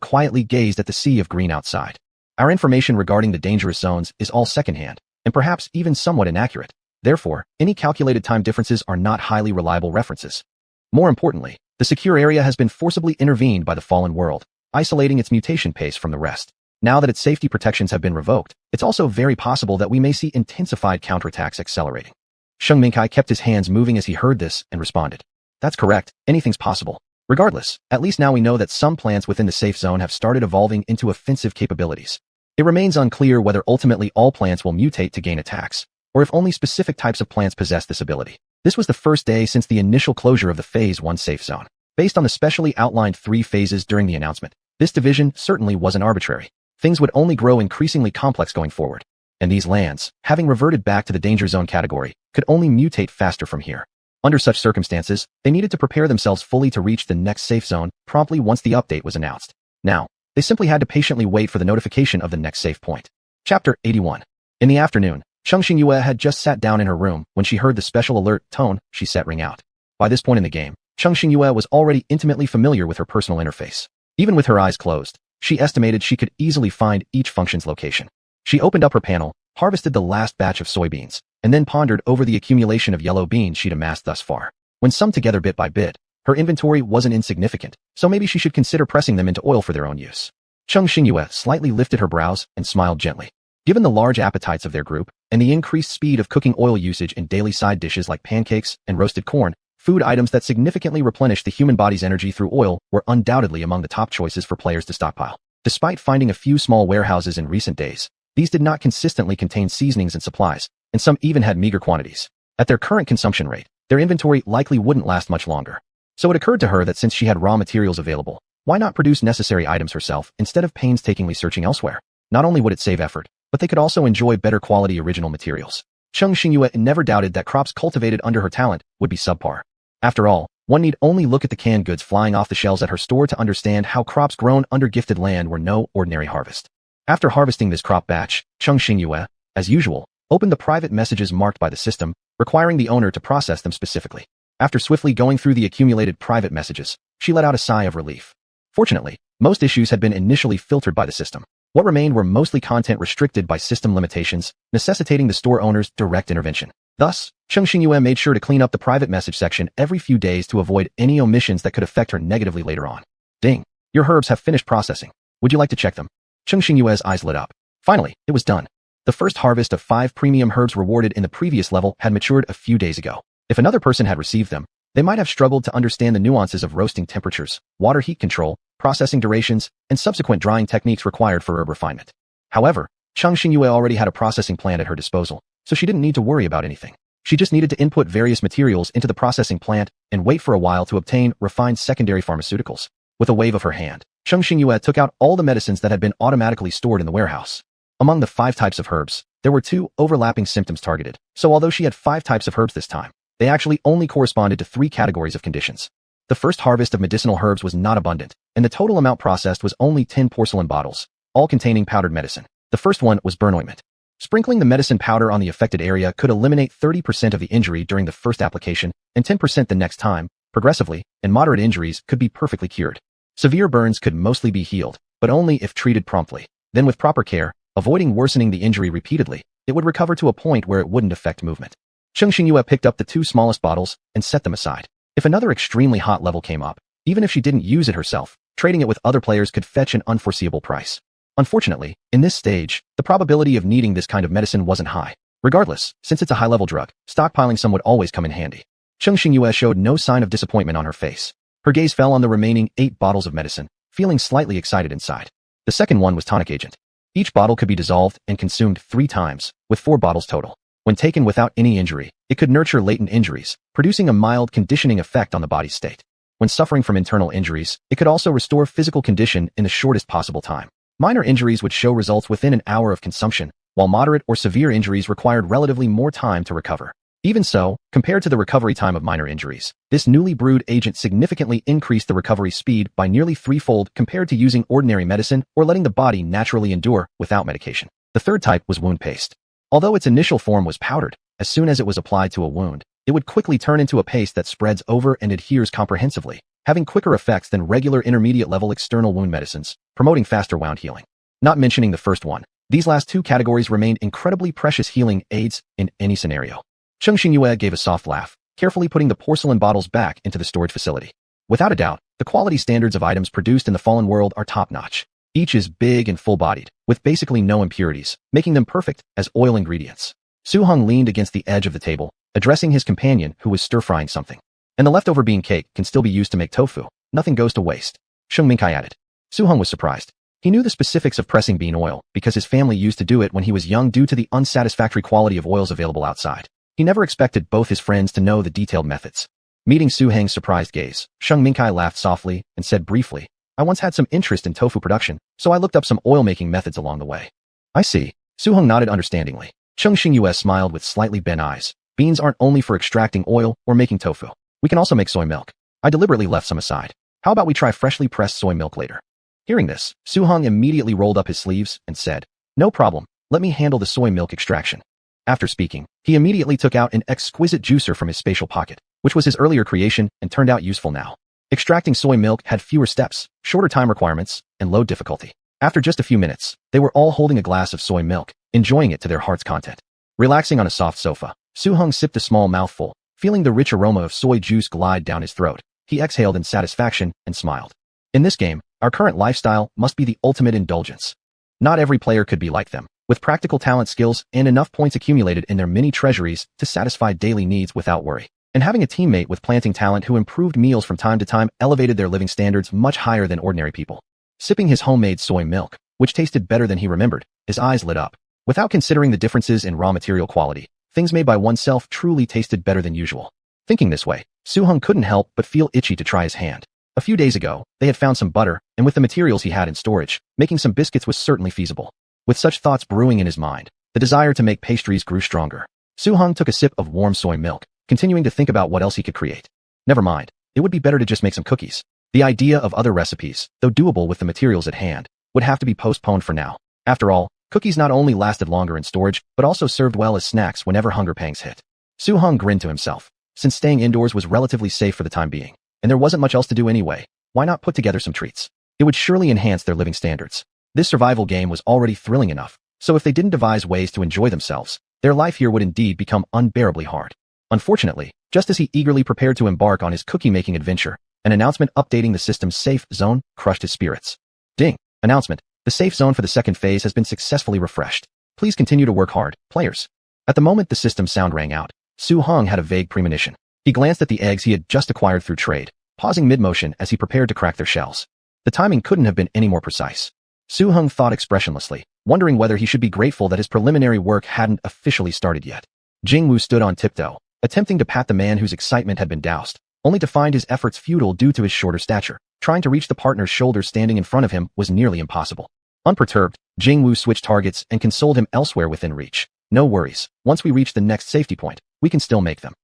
quietly gazed at the sea of green outside. Our information regarding the dangerous zones is all secondhand, and perhaps even somewhat inaccurate. Therefore, any calculated time differences are not highly reliable references. More importantly, the secure area has been forcibly intervened by the fallen world, isolating its mutation pace from the rest. Now that its safety protections have been revoked, it's also very possible that we may see intensified counterattacks accelerating. Sheng Mingkai kept his hands moving as he heard this and responded. That's correct, anything's possible. Regardless, at least now we know that some plants within the safe zone have started evolving into offensive capabilities. It remains unclear whether ultimately all plants will mutate to gain attacks, or if only specific types of plants possess this ability. This was the first day since the initial closure of the Phase 1 safe zone. Based on the specially outlined 3 phases during the announcement, this division certainly wasn't arbitrary. Things would only grow increasingly complex going forward. And these lands, having reverted back to the danger zone category, could only mutate faster from here. Under such circumstances, they needed to prepare themselves fully to reach the next safe zone promptly once the update was announced. Now, they simply had to patiently wait for the notification of the next safe point. Chapter 81. In the afternoon, Cheng Xingyue had just sat down in her room when she heard the special alert tone she set ring out. By this point in the game, Cheng Xingyue was already intimately familiar with her personal interface. Even with her eyes closed, she estimated she could easily find each function's location. She opened up her panel, harvested the last batch of soybeans, and then pondered over the accumulation of yellow beans she'd amassed thus far. When summed together bit by bit, her inventory wasn't insignificant, so maybe she should consider pressing them into oil for their own use. Cheng Xingyue slightly lifted her brows and smiled gently. Given the large appetites of their group and the increased speed of cooking oil usage in daily side dishes like pancakes and roasted corn, food items that significantly replenish the human body's energy through oil were undoubtedly among the top choices for players to stockpile. Despite finding a few small warehouses in recent days, these did not consistently contain seasonings and supplies, and some even had meager quantities. At their current consumption rate, their inventory likely wouldn't last much longer. So it occurred to her that since she had raw materials available, why not produce necessary items herself instead of painstakingly searching elsewhere? Not only would it save effort, but they could also enjoy better quality original materials. Cheng Xingyue never doubted that crops cultivated under her talent would be subpar. After all, one need only look at the canned goods flying off the shelves at her store to understand how crops grown under gifted land were no ordinary harvest. After harvesting this crop batch, Cheng Xingyue, as usual, opened the private messages marked by the system, requiring the owner to process them specifically. After swiftly going through the accumulated private messages, she let out a sigh of relief. Fortunately, most issues had been initially filtered by the system. What remained were mostly content restricted by system limitations, necessitating the store owner's direct intervention. Thus, Cheng Xingyue made sure to clean up the private message section every few days to avoid any omissions that could affect her negatively later on. Ding! Your herbs have finished processing. Would you like to check them? Cheng Xingyue's eyes lit up. Finally, it was done. The first harvest of 5 premium herbs rewarded in the previous level had matured a few days ago. If another person had received them, they might have struggled to understand the nuances of roasting temperatures, water heat control, processing durations, and subsequent drying techniques required for herb refinement. However, Cheng Xingyue already had a processing plant at her disposal, so she didn't need to worry about anything. She just needed to input various materials into the processing plant and wait for a while to obtain refined secondary pharmaceuticals. With a wave of her hand, Cheng Xingyue took out all the medicines that had been automatically stored in the warehouse. Among the 5 types of herbs, there were 2 overlapping symptoms targeted, so although she had 5 types of herbs this time, they actually only corresponded to 3 categories of conditions. The first harvest of medicinal herbs was not abundant, and the total amount processed was only 10 porcelain bottles, all containing powdered medicine. The first one was burn ointment. Sprinkling the medicine powder on the affected area could eliminate 30% of the injury during the first application and 10% the next time. Progressively, and moderate injuries could be perfectly cured. Severe burns could mostly be healed, but only if treated promptly. Then with proper care, avoiding worsening the injury repeatedly, it would recover to a point where it wouldn't affect movement. Cheng Xingyue picked up the 2 smallest bottles and set them aside. If another extremely hot level came up, even if she didn't use it herself, trading it with other players could fetch an unforeseeable price. Unfortunately, in this stage, the probability of needing this kind of medicine wasn't high. Regardless, since it's a high-level drug, stockpiling some would always come in handy. Cheng Xingyue showed no sign of disappointment on her face. Her gaze fell on the remaining 8 bottles of medicine, feeling slightly excited inside. The second one was tonic agent. Each bottle could be dissolved and consumed 3 times, with 4 bottles total. When taken without any injury, it could nurture latent injuries, producing a mild conditioning effect on the body's state. When suffering from internal injuries, it could also restore physical condition in the shortest possible time. Minor injuries would show results within an hour of consumption, while moderate or severe injuries required relatively more time to recover. Even so, compared to the recovery time of minor injuries, this newly brewed agent significantly increased the recovery speed by nearly 3-fold compared to using ordinary medicine or letting the body naturally endure without medication. The third type was wound paste. Although its initial form was powdered, as soon as it was applied to a wound, it would quickly turn into a paste that spreads over and adheres comprehensively, having quicker effects than regular intermediate-level external wound medicines, promoting faster wound healing. Not mentioning the first one, these last 2 categories remained incredibly precious healing aids in any scenario. Cheng Xingyue gave a soft laugh, carefully putting the porcelain bottles back into the storage facility. Without a doubt, the quality standards of items produced in the fallen world are top-notch. Each is big and full-bodied, with basically no impurities, making them perfect as oil ingredients. Su Heng leaned against the edge of the table, addressing his companion who was stir-frying something. And the leftover bean cake can still be used to make tofu. Nothing goes to waste. Sheng Mingkai added. Su Heng was surprised. He knew the specifics of pressing bean oil because his family used to do it when he was young due to the unsatisfactory quality of oils available outside. He never expected both his friends to know the detailed methods. Meeting Su Heng's surprised gaze, Sheng Mingkai laughed softly and said briefly, I once had some interest in tofu production, so I looked up some oil-making methods along the way. I see. Su Heng nodded understandingly. Cheng Xingyue smiled with slightly bent eyes. Beans aren't only for extracting oil or making tofu. We can also make soy milk. I deliberately left some aside. How about we try freshly pressed soy milk later? Hearing this, Su Heng immediately rolled up his sleeves and said, No problem, let me handle the soy milk extraction. After speaking, he immediately took out an exquisite juicer from his spatial pocket, which was his earlier creation and turned out useful now. Extracting soy milk had fewer steps, shorter time requirements, and low difficulty. After just a few minutes, they were all holding a glass of soy milk, enjoying it to their heart's content. Relaxing on a soft sofa, Su Heng sipped a small mouthful, feeling the rich aroma of soy juice glide down his throat. He exhaled in satisfaction and smiled. In this game, our current lifestyle must be the ultimate indulgence. Not every player could be like them, with practical talent skills and enough points accumulated in their mini treasuries to satisfy daily needs without worry. And having a teammate with planting talent who improved meals from time to time elevated their living standards much higher than ordinary people. Sipping his homemade soy milk, which tasted better than he remembered, his eyes lit up. Without considering the differences in raw material quality, things made by oneself truly tasted better than usual. Thinking this way, Su Heng couldn't help but feel itchy to try his hand. A few days ago, they had found some butter, and with the materials he had in storage, making some biscuits was certainly feasible. With such thoughts brewing in his mind, the desire to make pastries grew stronger. Su Heng took a sip of warm soy milk, continuing to think about what else he could create. Never mind, it would be better to just make some cookies. The idea of other recipes, though doable with the materials at hand, would have to be postponed for now. After all, cookies not only lasted longer in storage, but also served well as snacks whenever hunger pangs hit. Su Heng grinned to himself. Since staying indoors was relatively safe for the time being, and there wasn't much else to do anyway, why not put together some treats? It would surely enhance their living standards. This survival game was already thrilling enough, so if they didn't devise ways to enjoy themselves, their life here would indeed become unbearably hard. Unfortunately, just as he eagerly prepared to embark on his cookie-making adventure, an announcement updating the system's safe zone crushed his spirits. Ding! Announcement. The safe zone for the second phase has been successfully refreshed. Please continue to work hard, players. At the moment the system sound rang out, Su Heng had a vague premonition. He glanced at the eggs he had just acquired through trade, pausing mid-motion as he prepared to crack their shells. The timing couldn't have been any more precise. Su Heng thought expressionlessly, wondering whether he should be grateful that his preliminary work hadn't officially started yet. Jing Wu stood on tiptoe, attempting to pat the man whose excitement had been doused, only to find his efforts futile due to his shorter stature. Trying to reach the partner's shoulder standing in front of him was nearly impossible. Unperturbed, Jing Wu switched targets and consoled him elsewhere within reach. No worries, once we reach the next safety point, we can still make them.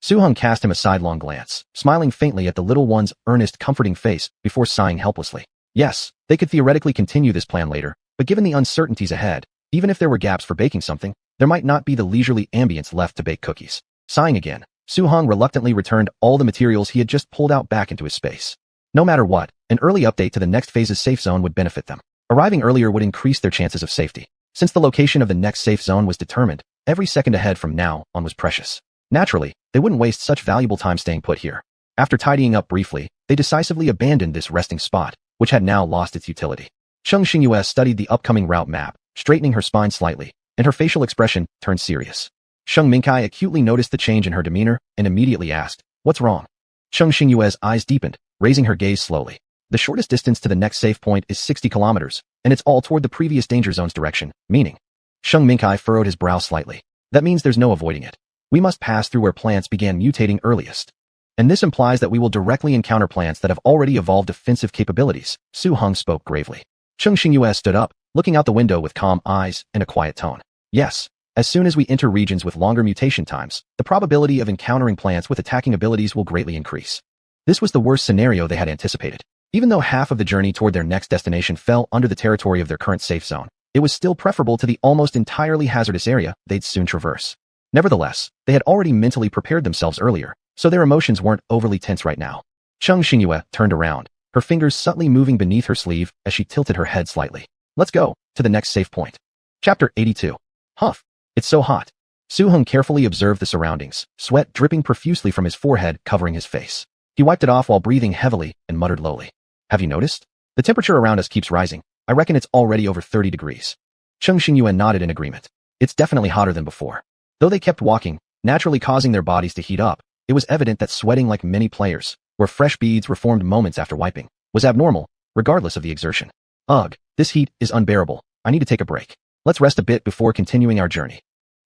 Su Heng cast him a sidelong glance, smiling faintly at the little one's earnest, comforting face before sighing helplessly. Yes, they could theoretically continue this plan later, but given the uncertainties ahead, even if there were gaps for baking something, there might not be the leisurely ambience left to bake cookies. Sighing again, Su Heng reluctantly returned all the materials he had just pulled out back into his space. No matter what, an early update to the next phase's safe zone would benefit them. Arriving earlier would increase their chances of safety. Since the location of the next safe zone was determined, every second ahead from now on was precious. Naturally, they wouldn't waste such valuable time staying put here. After tidying up briefly, they decisively abandoned this resting spot, which had now lost its utility. Cheng Xingyue studied the upcoming route map, straightening her spine slightly, and her facial expression turned serious. Sheng Mingkai acutely noticed the change in her demeanor and immediately asked, "What's wrong?" Cheng Xingyue's eyes deepened, raising her gaze slowly. The shortest distance to the next safe point is 60 kilometers, and it's all toward the previous danger zone's direction, meaning. Sheng Mingkai furrowed his brow slightly. That means there's no avoiding it. We must pass through where plants began mutating earliest. And this implies that we will directly encounter plants that have already evolved offensive capabilities, Su Heng spoke gravely. Cheng Xingyue stood up, looking out the window with calm eyes and a quiet tone. Yes, as soon as we enter regions with longer mutation times, the probability of encountering plants with attacking abilities will greatly increase. This was the worst scenario they had anticipated. Even though half of the journey toward their next destination fell under the territory of their current safe zone, it was still preferable to the almost entirely hazardous area they'd soon traverse. Nevertheless, they had already mentally prepared themselves earlier, so their emotions weren't overly tense right now. Cheng Xingyue turned around, her fingers subtly moving beneath her sleeve as she tilted her head slightly. Let's go, to the next safe point. Chapter 82. Huff. It's so hot. Su Heng carefully observed the surroundings, sweat dripping profusely from his forehead covering his face. He wiped it off while breathing heavily and muttered lowly. Have you noticed? The temperature around us keeps rising. I reckon it's already over 30 degrees. Cheng Xingyue nodded in agreement. It's definitely hotter than before. Though they kept walking, naturally causing their bodies to heat up, it was evident that sweating like many players, where fresh beads were formed moments after wiping, was abnormal, regardless of the exertion. Ugh, This heat is unbearable. I need to take a break. Let's rest a bit before continuing our journey.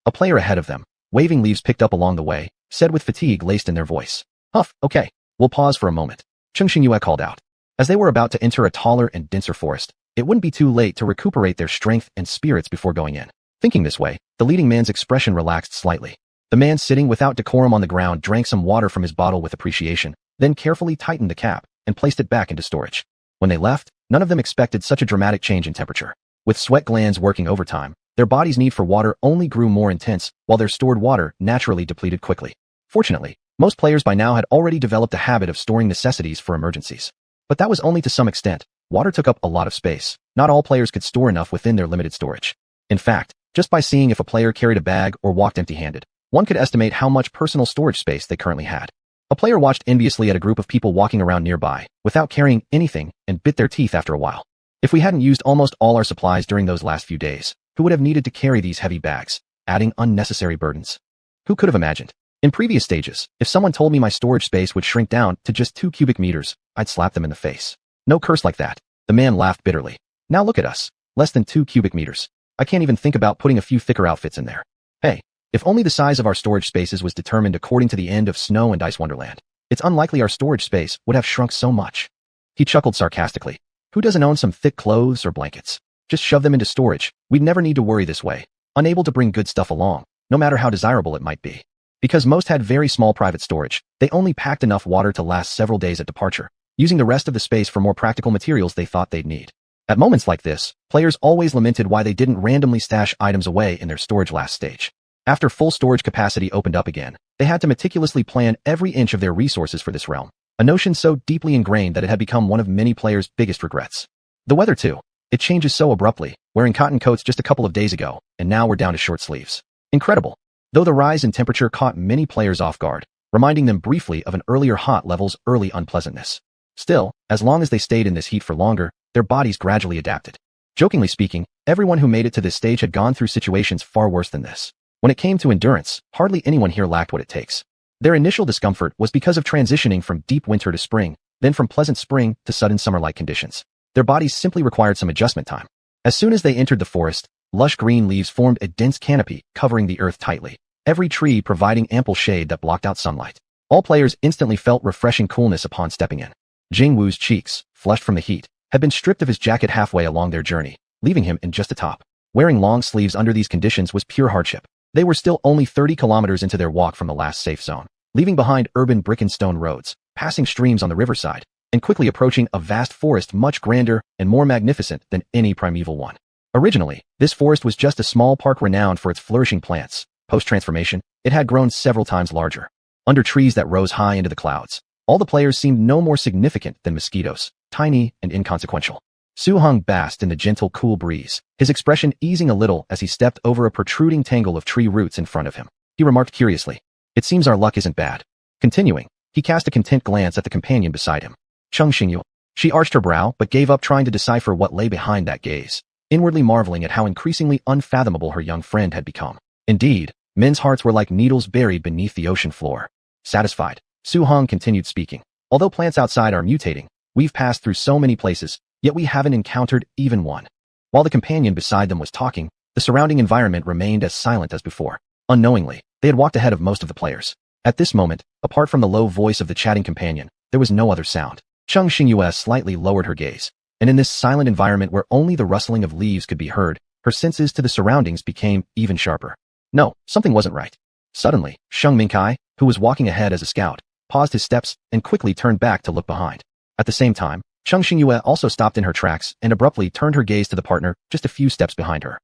A player ahead of them, waving leaves picked up along the way, said with fatigue laced in their voice. Huff, okay. We'll pause for a moment. Cheng Xingyue called out. As they were about to enter a taller and denser forest, it wouldn't be too late to recuperate their strength and spirits before going in. Thinking this way, the leading man's expression relaxed slightly. The man sitting without decorum on the ground drank some water from his bottle with appreciation, then carefully tightened the cap and placed it back into storage. When they left, none of them expected such a dramatic change in temperature. With sweat glands working overtime, their body's need for water only grew more intense, while their stored water naturally depleted quickly. Fortunately, most players by now had already developed a habit of storing necessities for emergencies. But that was only to some extent. Water took up a lot of space. Not all players could store enough within their limited storage. In fact, just by seeing if a player carried a bag or walked empty-handed, one could estimate how much personal storage space they currently had. A player watched enviously at a group of people walking around nearby, without carrying anything, and bit their teeth after a while. If we hadn't used almost all our supplies during those last few days, who would have needed to carry these heavy bags, adding unnecessary burdens? Who could have imagined? In previous stages, if someone told me my storage space would shrink down to just 2 cubic meters, I'd slap them in the face. No curse like that. The man laughed bitterly. Now look at us. Less than 2 cubic meters. I can't even think about putting a few thicker outfits in there. Hey, if only the size of our storage spaces was determined according to the end of Snow and Ice Wonderland, it's unlikely our storage space would have shrunk so much. He chuckled sarcastically. Who doesn't own some thick clothes or blankets? Just shove them into storage. We'd never need to worry this way. Unable to bring good stuff along, no matter how desirable it might be. Because most had very small private storage, they only packed enough water to last several days at departure, using the rest of the space for more practical materials they thought they'd need. At moments like this, players always lamented why they didn't randomly stash items away in their storage last stage. After full storage capacity opened up again, they had to meticulously plan every inch of their resources for this realm, a notion so deeply ingrained that it had become one of many players' biggest regrets. The weather too. It changes so abruptly, wearing cotton coats just a couple of days ago, and now we're down to short sleeves. Incredible. Though the rise in temperature caught many players off guard, reminding them briefly of an earlier hot level's early unpleasantness. Still, as long as they stayed in this heat for longer, their bodies gradually adapted. Jokingly speaking, everyone who made it to this stage had gone through situations far worse than this. When it came to endurance, hardly anyone here lacked what it takes. Their initial discomfort was because of transitioning from deep winter to spring, then from pleasant spring to sudden summer-like conditions. Their bodies simply required some adjustment time. As soon as they entered the forest, lush green leaves formed a dense canopy covering the earth tightly, every tree providing ample shade that blocked out sunlight. All players instantly felt refreshing coolness upon stepping in. Jingwu's cheeks, flushed from the heat, had been stripped of his jacket halfway along their journey, leaving him in just a top. Wearing long sleeves under these conditions was pure hardship. They were still only 30 kilometers into their walk from the last safe zone, leaving behind urban brick and stone roads, passing streams on the riverside, and quickly approaching a vast forest much grander and more magnificent than any primeval one. Originally, this forest was just a small park renowned for its flourishing plants. Post-transformation, it had grown several times larger. Under trees that rose high into the clouds, all the players seemed no more significant than mosquitoes, tiny and inconsequential. Su Hong basked in the gentle, cool breeze, his expression easing a little as he stepped over a protruding tangle of tree roots in front of him. He remarked curiously, "It seems our luck isn't bad." Continuing, he cast a content glance at the companion beside him. Cheng Xingyue. She arched her brow but gave up trying to decipher what lay behind that gaze, inwardly marveling at how increasingly unfathomable her young friend had become. Indeed, men's hearts were like needles buried beneath the ocean floor. Satisfied, Su Hong continued speaking. Although plants outside are mutating, we've passed through so many places, yet we haven't encountered even one. While the companion beside them was talking, the surrounding environment remained as silent as before. Unknowingly, they had walked ahead of most of the players. At this moment, apart from the low voice of the chatting companion, there was no other sound. Cheng Xingyue slightly lowered her gaze, and in this silent environment where only the rustling of leaves could be heard, her senses to the surroundings became even sharper. No, something wasn't right. Suddenly, Sheng Mingkai, who was walking ahead as a scout, paused his steps and quickly turned back to look behind. At the same time, Cheng Xingyue also stopped in her tracks and abruptly turned her gaze to the partner just a few steps behind her.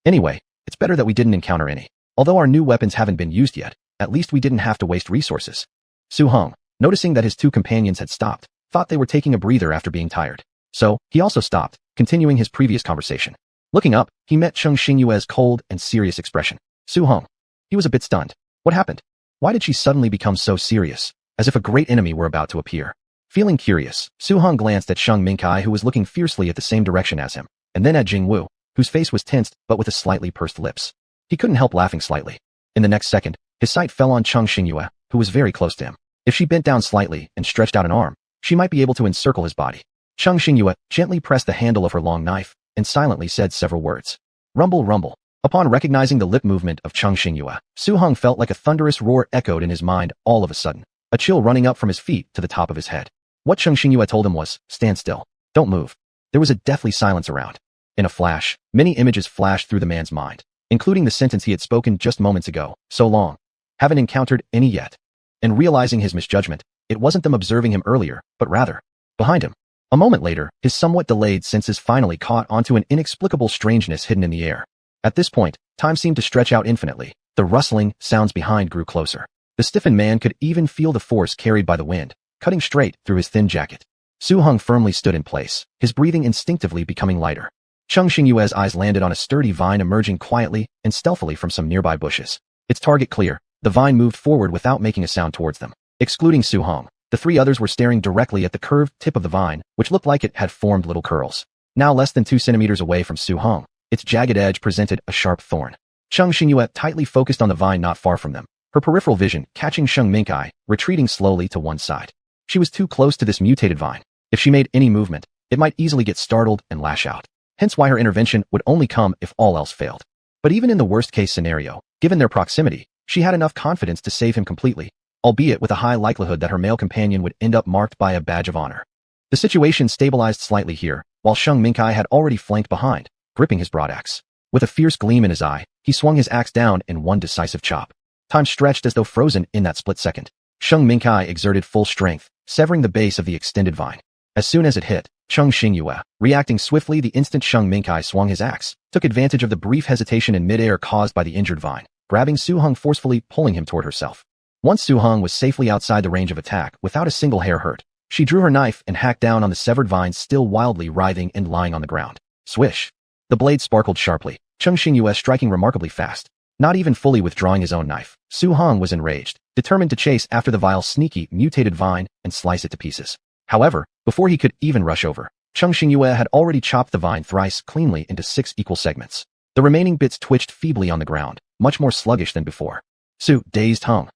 Anyway, it's better that we didn't encounter any. Although our new weapons haven't been used yet, at least we didn't have to waste resources. Su Hong, noticing that his two companions had stopped, thought they were taking a breather after being tired. So, he also stopped, continuing his previous conversation. Looking up, he met Cheng Xingyue's cold and serious expression. Su Hong. He was a bit stunned. What happened? Why did she suddenly become so serious, as if a great enemy were about to appear? Feeling curious, Su Hong glanced at Sheng Mingkai, who was looking fiercely at the same direction as him, and then at Jingwu, whose face was tensed but with a slightly pursed lips. He couldn't help laughing slightly. In the next second, his sight fell on Cheng Xingyue, who was very close to him. If she bent down slightly and stretched out an arm, she might be able to encircle his body. Cheng Xingyue gently pressed the handle of her long knife, and silently said several words. Rumble, rumble. Upon recognizing the lip movement of Cheng Xingyue, Su Heng felt like a thunderous roar echoed in his mind all of a sudden, a chill running up from his feet to the top of his head. What Cheng Xingyue told him was, stand still. Don't move. There was a deathly silence around. In a flash, many images flashed through the man's mind, including the sentence he had spoken just moments ago, so long. Haven't encountered any yet. And realizing his misjudgment, it wasn't them observing him earlier, but rather, behind him. A moment later, his somewhat delayed senses finally caught onto an inexplicable strangeness hidden in the air. At this point, time seemed to stretch out infinitely. The rustling sounds behind grew closer. The stiffened man could even feel the force carried by the wind, cutting straight through his thin jacket. Su Heng firmly stood in place, his breathing instinctively becoming lighter. Cheng Xingyue's eyes landed on a sturdy vine emerging quietly and stealthily from some nearby bushes. Its target clear, the vine moved forward without making a sound towards them. Excluding Su Heng, the three others were staring directly at the curved tip of the vine, which looked like it had formed little curls. Now less than 2 centimeters away from Su Heng, its jagged edge presented a sharp thorn. Cheng Xingyue tightly focused on the vine not far from them, her peripheral vision catching Sheng Minkai, retreating slowly to one side. She was too close to this mutated vine. If she made any movement, it might easily get startled and lash out. Hence why her intervention would only come if all else failed. But even in the worst-case scenario, given their proximity, she had enough confidence to save him completely, albeit with a high likelihood that her male companion would end up marked by a badge of honor. The situation stabilized slightly here, while Sheng Minkai had already flanked behind, gripping his broadaxe. With a fierce gleam in his eye, he swung his axe down in one decisive chop. Time stretched as though frozen in that split second. Sheng Minkai exerted full strength, severing the base of the extended vine. As soon as it hit, Cheng Xingyue, reacting swiftly the instant Sheng Minkai swung his axe, took advantage of the brief hesitation in midair caused by the injured vine, grabbing Su Heng forcefully pulling him toward herself. Once Su Heng was safely outside the range of attack without a single hair hurt, she drew her knife and hacked down on the severed vine still wildly writhing and lying on the ground. Swish! The blade sparkled sharply, Cheng Xingyue striking remarkably fast. Not even fully withdrawing his own knife, Su Heng was enraged, determined to chase after the vile sneaky, mutated vine and slice it to pieces. However, before he could even rush over, Cheng Xingyue had already chopped the vine thrice cleanly into 6 equal segments. The remaining bits twitched feebly on the ground, much more sluggish than before. Su, dazed, hung.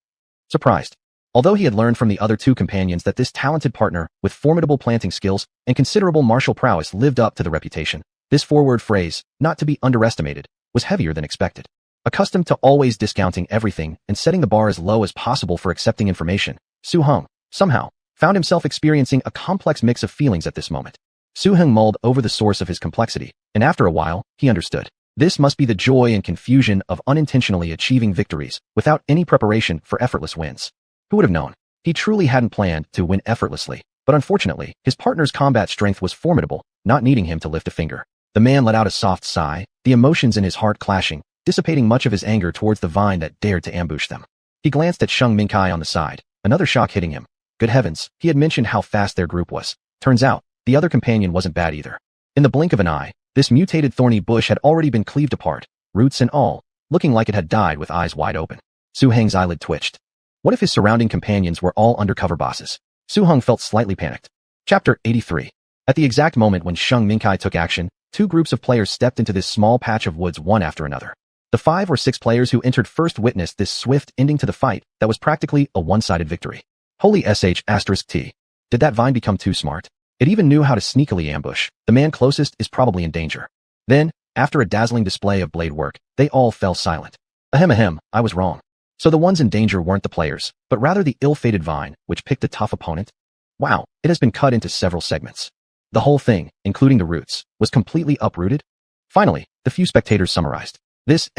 Surprised. Although he had learned from the other 2 companions that this talented partner, with formidable planting skills and considerable martial prowess lived up to the reputation, this forward phrase, not to be underestimated, was heavier than expected. Accustomed to always discounting everything and setting the bar as low as possible for accepting information, Su Heng, somehow, found himself experiencing a complex mix of feelings at this moment. Su Heng mulled over the source of his complexity, and after a while, he understood. This must be the joy and confusion of unintentionally achieving victories without any preparation for effortless wins. Who would have known? He truly hadn't planned to win effortlessly, but unfortunately, his partner's combat strength was formidable, not needing him to lift a finger. The man let out a soft sigh, the emotions in his heart clashing, dissipating much of his anger towards the vine that dared to ambush them. He glanced at Sheng Minkai on the side, another shock hitting him. Good heavens, he had mentioned how fast their group was. Turns out, the other companion wasn't bad either. In the blink of an eye, this mutated thorny bush had already been cleaved apart, roots and all, looking like it had died with eyes wide open. Su Heng's eyelid twitched. What if his surrounding companions were all undercover bosses? Su Heng felt slightly panicked. Chapter 83. At the exact moment when Sheng Minkai took action, 2 groups of players stepped into this small patch of woods one after another. The 5 or 6 players who entered first witnessed this swift ending to the fight that was practically a one-sided victory. Holy **T. Did that vine become too smart? It even knew how to sneakily ambush. The man closest is probably in danger. Then, after a dazzling display of blade work, they all fell silent. Ahem, I was wrong. So the ones in danger weren't the players, but rather the ill-fated vine, which picked a tough opponent? Wow, it has been cut into several segments. The whole thing, including the roots, was completely uprooted? Finally, the few spectators summarized. This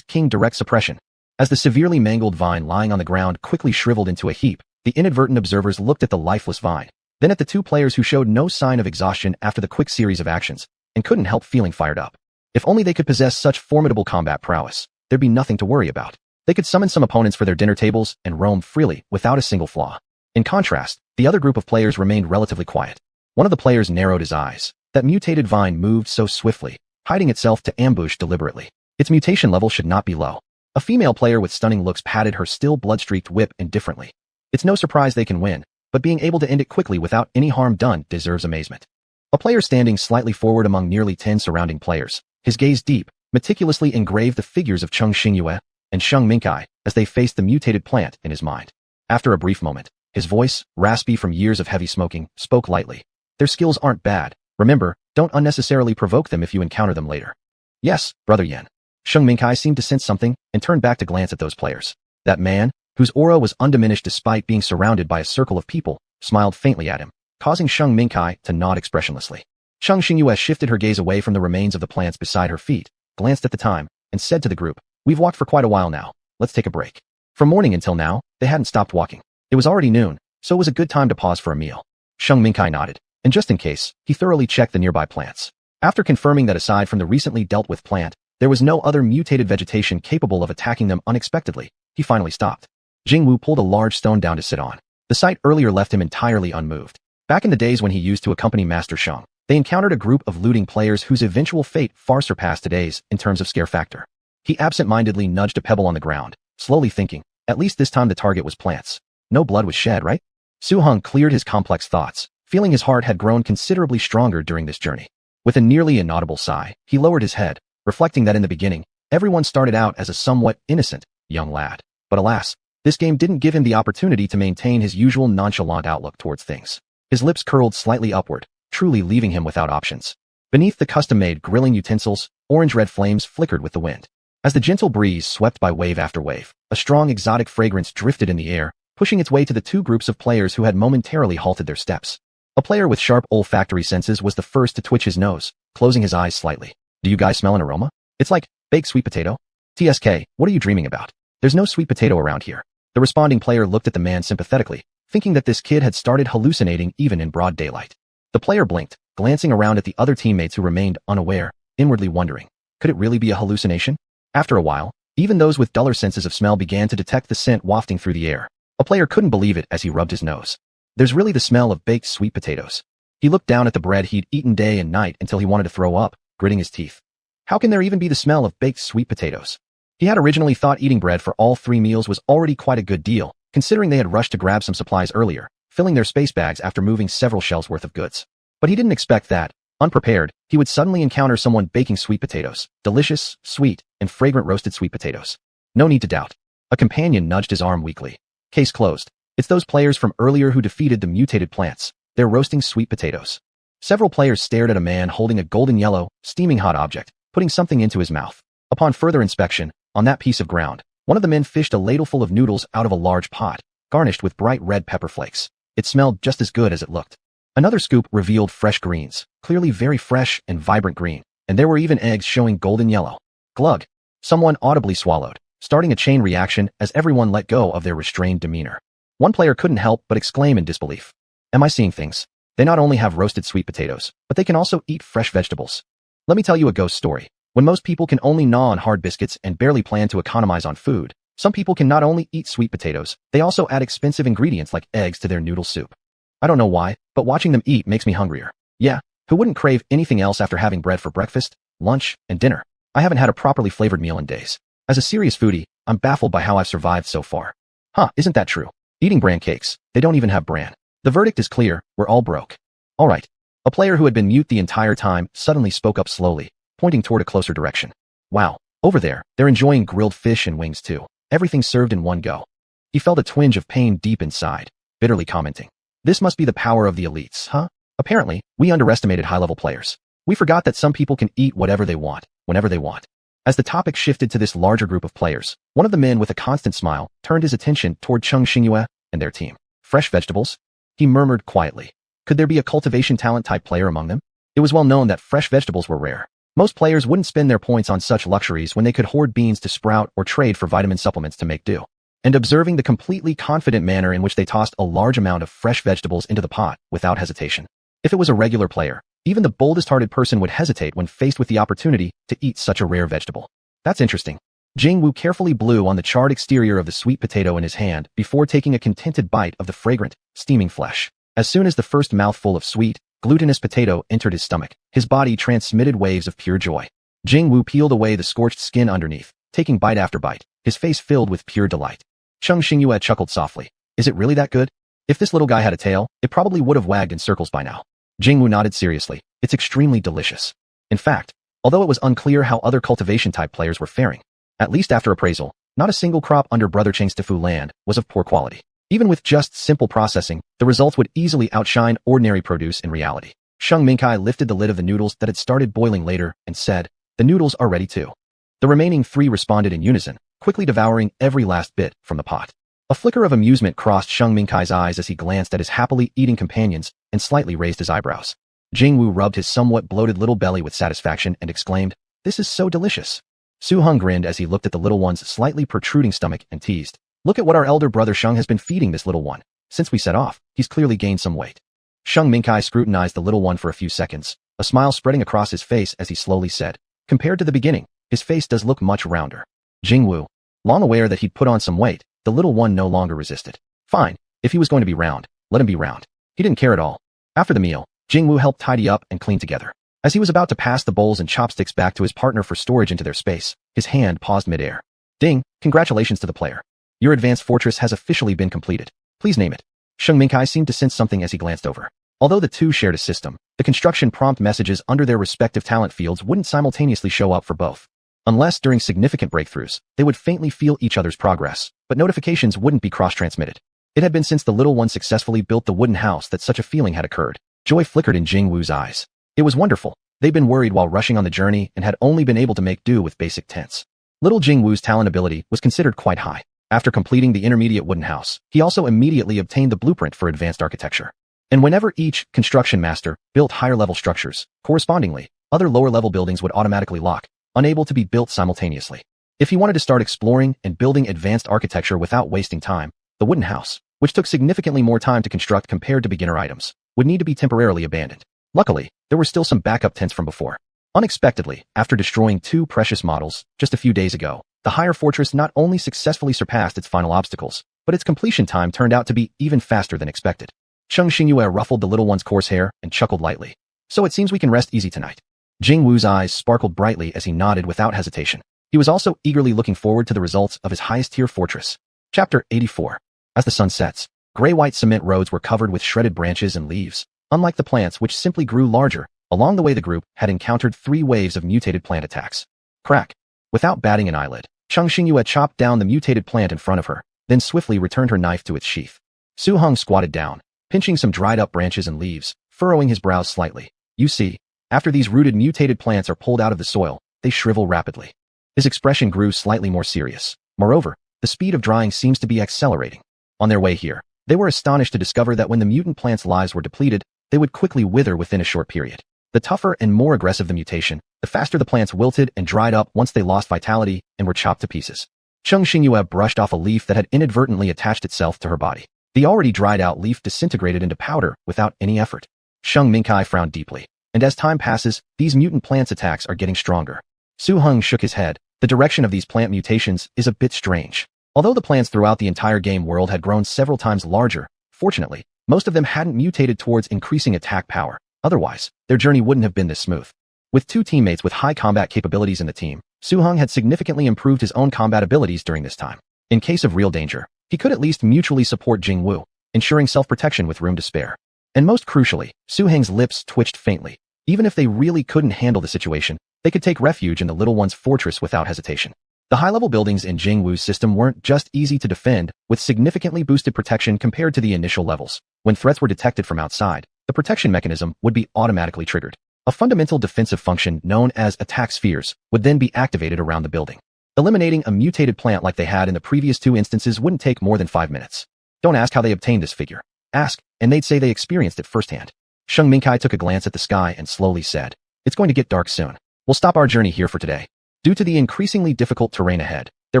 King direct suppression. As the severely mangled vine lying on the ground quickly shriveled into a heap, the inadvertent observers looked at the lifeless vine, then at the 2 players who showed no sign of exhaustion after the quick series of actions, and couldn't help feeling fired up. If only they could possess such formidable combat prowess, there'd be nothing to worry about. They could summon some opponents for their dinner tables and roam freely without a single flaw. In contrast, the other group of players remained relatively quiet. One of the players narrowed his eyes. That mutated vine moved so swiftly, hiding itself to ambush deliberately. Its mutation level should not be low. A female player with stunning looks patted her still blood-streaked whip indifferently. It's no surprise they can win, but being able to end it quickly without any harm done deserves amazement. A player standing slightly forward among nearly 10 surrounding players, his gaze deep, meticulously engraved the figures of Cheng Xingyue and Sheng Minkai as they faced the mutated plant in his mind. After a brief moment, his voice, raspy from years of heavy smoking, spoke lightly. Their skills aren't bad. Remember, Don't unnecessarily provoke them if you encounter them later. Yes, Brother Yan. Sheng Mingkai seemed to sense something and turned back to glance at those players. That man, whose aura was undiminished despite being surrounded by a circle of people, smiled faintly at him, causing Sheng Mingkai to nod expressionlessly. Sheng Xingyue shifted her gaze away from the remains of the plants beside her feet, glanced at the time, and said to the group, "We've walked for quite a while now. Let's take a break." From morning until now, they hadn't stopped walking. It was already noon, so it was a good time to pause for a meal. Sheng Mingkai nodded, and just in case, he thoroughly checked the nearby plants. After confirming that aside from the recently dealt with plant, there was no other mutated vegetation capable of attacking them unexpectedly, he finally stopped. Jingwu pulled a large stone down to sit on. The sight earlier left him entirely unmoved. Back in the days when he used to accompany Master Sheng, they encountered a group of looting players whose eventual fate far surpassed today's in terms of scare factor. He absent-mindedly nudged a pebble on the ground, slowly thinking, at least this time the target was plants. No blood was shed, right? Su Heng cleared his complex thoughts, feeling his heart had grown considerably stronger during this journey. With a nearly inaudible sigh, he lowered his head, reflecting that in the beginning, everyone started out as a somewhat innocent young lad. But alas, this game didn't give him the opportunity to maintain his usual nonchalant outlook towards things. His lips curled slightly upward, truly leaving him without options. Beneath the custom-made grilling utensils, orange-red flames flickered with the wind. As the gentle breeze swept by wave after wave, a strong exotic fragrance drifted in the air, pushing its way to the two groups of players who had momentarily halted their steps. A player with sharp olfactory senses was the first to twitch his nose, closing his eyes slightly. "Do you guys smell an aroma? It's like baked sweet potato." "TSK, what are you dreaming about? There's no sweet potato around here." The responding player looked at the man sympathetically, thinking that this kid had started hallucinating even in broad daylight. The player blinked, glancing around at the other teammates who remained unaware, inwardly wondering, could it really be a hallucination? After a while, even those with duller senses of smell began to detect the scent wafting through the air. A player couldn't believe it as he rubbed his nose. There's really the smell of baked sweet potatoes. He looked down at the bread he'd eaten day and night until he wanted to throw up, gritting his teeth. How can there even be the smell of baked sweet potatoes? He had originally thought eating bread for all 3 meals was already quite a good deal, considering they had rushed to grab some supplies earlier, filling their space bags after moving several shelves worth of goods. But he didn't expect that, unprepared, he would suddenly encounter someone baking sweet potatoes, delicious, sweet, and fragrant roasted sweet potatoes. No need to doubt. A companion nudged his arm weakly. Case closed. It's those players from earlier who defeated the mutated plants. They're roasting sweet potatoes. Several players stared at a man holding a golden yellow, steaming hot object, putting something into his mouth. Upon further inspection, on that piece of ground, one of the men fished a ladleful of noodles out of a large pot, garnished with bright red pepper flakes. It smelled just as good as it looked. Another scoop revealed fresh greens, clearly very fresh and vibrant green, and there were even eggs showing golden yellow. Glug! Someone audibly swallowed, starting a chain reaction as everyone let go of their restrained demeanor. One player couldn't help but exclaim in disbelief. Am I seeing things? They not only have roasted sweet potatoes, but they can also eat fresh vegetables. Let me tell you a ghost story. When most people can only gnaw on hard biscuits and barely plan to economize on food, some people can not only eat sweet potatoes, they also add expensive ingredients like eggs to their noodle soup. I don't know why, but watching them eat makes me hungrier. Yeah, who wouldn't crave anything else after having bread for breakfast, lunch, and dinner? I haven't had a properly flavored meal in days. As a serious foodie, I'm baffled by how I've survived so far. Huh, isn't that true? Eating bran cakes, they don't even have bran. The verdict is clear, we're all broke. Alright. A player who had been mute the entire time suddenly spoke up slowly, pointing toward a closer direction. Wow, over there, they're enjoying grilled fish and wings too. Everything served in one go. He felt a twinge of pain deep inside, bitterly commenting. This must be the power of the elites, huh? Apparently, we underestimated high-level players. We forgot that some people can eat whatever they want, whenever they want. As the topic shifted to this larger group of players, one of the men with a constant smile turned his attention toward Cheng Xingyue and their team. Fresh vegetables? He murmured quietly. Could there be a cultivation talent type player among them? It was well known that fresh vegetables were rare. Most players wouldn't spend their points on such luxuries when they could hoard beans to sprout or trade for vitamin supplements to make do. And observing the completely confident manner in which they tossed a large amount of fresh vegetables into the pot without hesitation. If it was a regular player, even the boldest-hearted person would hesitate when faced with the opportunity to eat such a rare vegetable. That's interesting. Jing Wu carefully blew on the charred exterior of the sweet potato in his hand before taking a contented bite of the fragrant, steaming flesh. As soon as the first mouthful of sweet, glutinous potato entered his stomach, his body transmitted waves of pure joy. Jing Wu peeled away the scorched skin underneath, taking bite after bite, his face filled with pure delight. Cheng Xingyue chuckled softly. Is it really that good? If this little guy had a tail, it probably would have wagged in circles by now. Jing Wu nodded seriously. It's extremely delicious. In fact, although it was unclear how other cultivation-type players were faring, at least after appraisal, not a single crop under Brother Cheng's Tifu land was of poor quality. Even with just simple processing, the results would easily outshine ordinary produce in reality. Sheng Mingkai lifted the lid of the noodles that had started boiling later and said, "The noodles are ready too." The remaining 3 responded in unison, quickly devouring every last bit from the pot. A flicker of amusement crossed Sheng Mingkai's eyes as he glanced at his happily eating companions and slightly raised his eyebrows. Jingwu rubbed his somewhat bloated little belly with satisfaction and exclaimed, "This is so delicious." Su Heng grinned as he looked at the little one's slightly protruding stomach and teased, "Look at what our elder brother Sheng has been feeding this little one. Since we set off, he's clearly gained some weight." Sheng Mingkai scrutinized the little one for a few seconds, a smile spreading across his face as he slowly said, "Compared to the beginning, his face does look much rounder." Jingwu, long aware that he'd put on some weight, the little one no longer resisted. Fine, if he was going to be round, let him be round. He didn't care at all. After the meal, Jingwu helped tidy up and clean together. As he was about to pass the bowls and chopsticks back to his partner for storage into their space, his hand paused midair. "Ding, congratulations to the player. Your advanced fortress has officially been completed. Please name it." Sheng Mingkai seemed to sense something as he glanced over. Although the two shared a system, the construction prompt messages under their respective talent fields wouldn't simultaneously show up for both. Unless during significant breakthroughs, they would faintly feel each other's progress, but notifications wouldn't be cross-transmitted. It had been since the little one successfully built the wooden house that such a feeling had occurred. Joy flickered in Jingwu's eyes. It was wonderful. They'd been worried while rushing on the journey and had only been able to make do with basic tents. Little Jingwu's talent ability was considered quite high. After completing the intermediate wooden house, he also immediately obtained the blueprint for advanced architecture. And whenever each construction master built higher-level structures, correspondingly, other lower-level buildings would automatically lock, unable to be built simultaneously. If he wanted to start exploring and building advanced architecture without wasting time, the wooden house, which took significantly more time to construct compared to beginner items, would need to be temporarily abandoned. Luckily, there were still some backup tents from before. Unexpectedly, after destroying 2 precious models just a few days ago, the higher fortress not only successfully surpassed its final obstacles, but its completion time turned out to be even faster than expected. Sheng Xingyue ruffled the little one's coarse hair and chuckled lightly. "So it seems we can rest easy tonight." Jingwu's eyes sparkled brightly as he nodded without hesitation. He was also eagerly looking forward to the results of his highest-tier fortress. Chapter 84. As the sun sets, gray-white cement roads were covered with shredded branches and leaves. Unlike the plants which simply grew larger, along the way the group had encountered 3 waves of mutated plant attacks. Crack. Without batting an eyelid, Sheng Xingyue chopped down the mutated plant in front of her, then swiftly returned her knife to its sheath. Su Heng squatted down, pinching some dried-up branches and leaves, furrowing his brows slightly. "You see, after these rooted mutated plants are pulled out of the soil, they shrivel rapidly." His expression grew slightly more serious. Moreover, the speed of drying seems to be accelerating. On their way here, they were astonished to discover that when the mutant plants' lives were depleted, they would quickly wither within a short period. The tougher and more aggressive the mutation, the faster the plants wilted and dried up once they lost vitality and were chopped to pieces. Sheng Xingyue brushed off a leaf that had inadvertently attached itself to her body. The already dried-out leaf disintegrated into powder without any effort. Sheng Mingkai frowned deeply, and as time passes, these mutant plants' attacks are getting stronger. Su Heng shook his head. The direction of these plant mutations is a bit strange. Although the plants throughout the entire game world had grown several times larger, fortunately, most of them hadn't mutated towards increasing attack power. Otherwise, their journey wouldn't have been this smooth. With 2 teammates with high combat capabilities in the team, Su Heng had significantly improved his own combat abilities during this time. In case of real danger, he could at least mutually support Jingwu, ensuring self-protection with room to spare. And most crucially, Su Heng's lips twitched faintly. Even if they really couldn't handle the situation, they could take refuge in the little one's fortress without hesitation. The high-level buildings in Jingwu's system weren't just easy to defend, with significantly boosted protection compared to the initial levels. When threats were detected from outside, the protection mechanism would be automatically triggered. A fundamental defensive function known as attack spheres would then be activated around the building. Eliminating a mutated plant like they had in the previous 2 instances wouldn't take more than 5 minutes. Don't ask how they obtained this figure. Ask, and they'd say they experienced it firsthand. Sheng Mingkai took a glance at the sky and slowly said, "It's going to get dark soon. We'll stop our journey here for today." Due to the increasingly difficult terrain ahead, their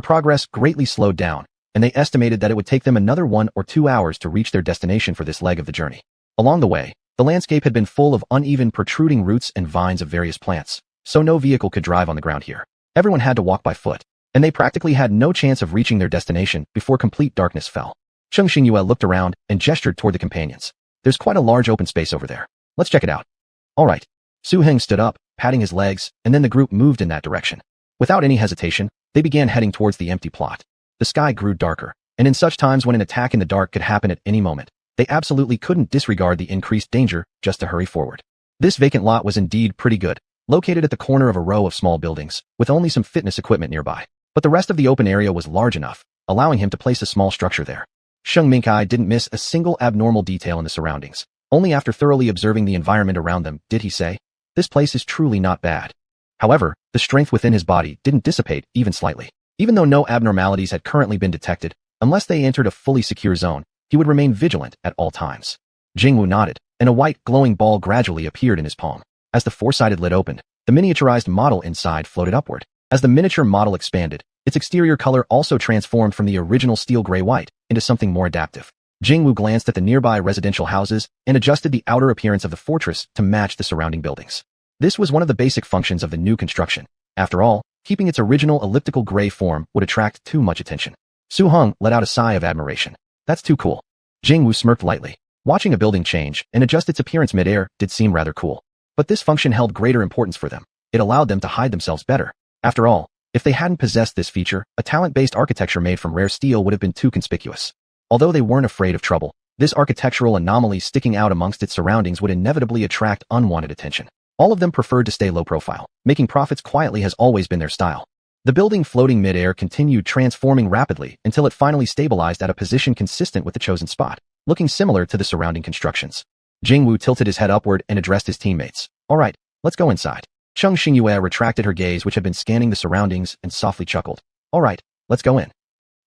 progress greatly slowed down, and they estimated that it would take them another 1 or 2 hours to reach their destination for this leg of the journey. Along the way, the landscape had been full of uneven protruding roots and vines of various plants, so no vehicle could drive on the ground here. Everyone had to walk by foot, and they practically had no chance of reaching their destination before complete darkness fell. Sheng Xingyue looked around and gestured toward the companions. "There's quite a large open space over there. Let's check it out." "All right." Su Heng stood up, patting his legs, and then the group moved in that direction. Without any hesitation, they began heading towards the empty plot. The sky grew darker, and in such times when an attack in the dark could happen at any moment, they absolutely couldn't disregard the increased danger just to hurry forward. This vacant lot was indeed pretty good, located at the corner of a row of small buildings, with only some fitness equipment nearby. But the rest of the open area was large enough, allowing him to place a small structure there. Sheng Mingkai didn't miss a single abnormal detail in the surroundings. Only after thoroughly observing the environment around them did he say, "This place is truly not bad." However, the strength within his body didn't dissipate even slightly. Even though no abnormalities had currently been detected, unless they entered a fully secure zone, he would remain vigilant at all times. Jingwu nodded, and a white, glowing ball gradually appeared in his palm. As the four-sided lid opened, the miniaturized model inside floated upward. As the miniature model expanded, its exterior color also transformed from the original steel gray-white into something more adaptive. Jingwu glanced at the nearby residential houses and adjusted the outer appearance of the fortress to match the surrounding buildings. This was one of the basic functions of the new construction. After all, keeping its original elliptical gray form would attract too much attention. Su Heng let out a sigh of admiration. "That's too cool." Jingwu smirked lightly. Watching a building change and adjust its appearance mid-air did seem rather cool. But this function held greater importance for them. It allowed them to hide themselves better. After all, if they hadn't possessed this feature, a talent-based architecture made from rare steel would have been too conspicuous. Although they weren't afraid of trouble, this architectural anomaly sticking out amongst its surroundings would inevitably attract unwanted attention. All of them preferred to stay low profile. Making profits quietly has always been their style. The building floating mid-air continued transforming rapidly until it finally stabilized at a position consistent with the chosen spot, looking similar to the surrounding constructions. Jingwu tilted his head upward and addressed his teammates. "All right, let's go inside." Cheng Xingyue retracted her gaze, which had been scanning the surroundings, and softly chuckled. "All right, let's go in."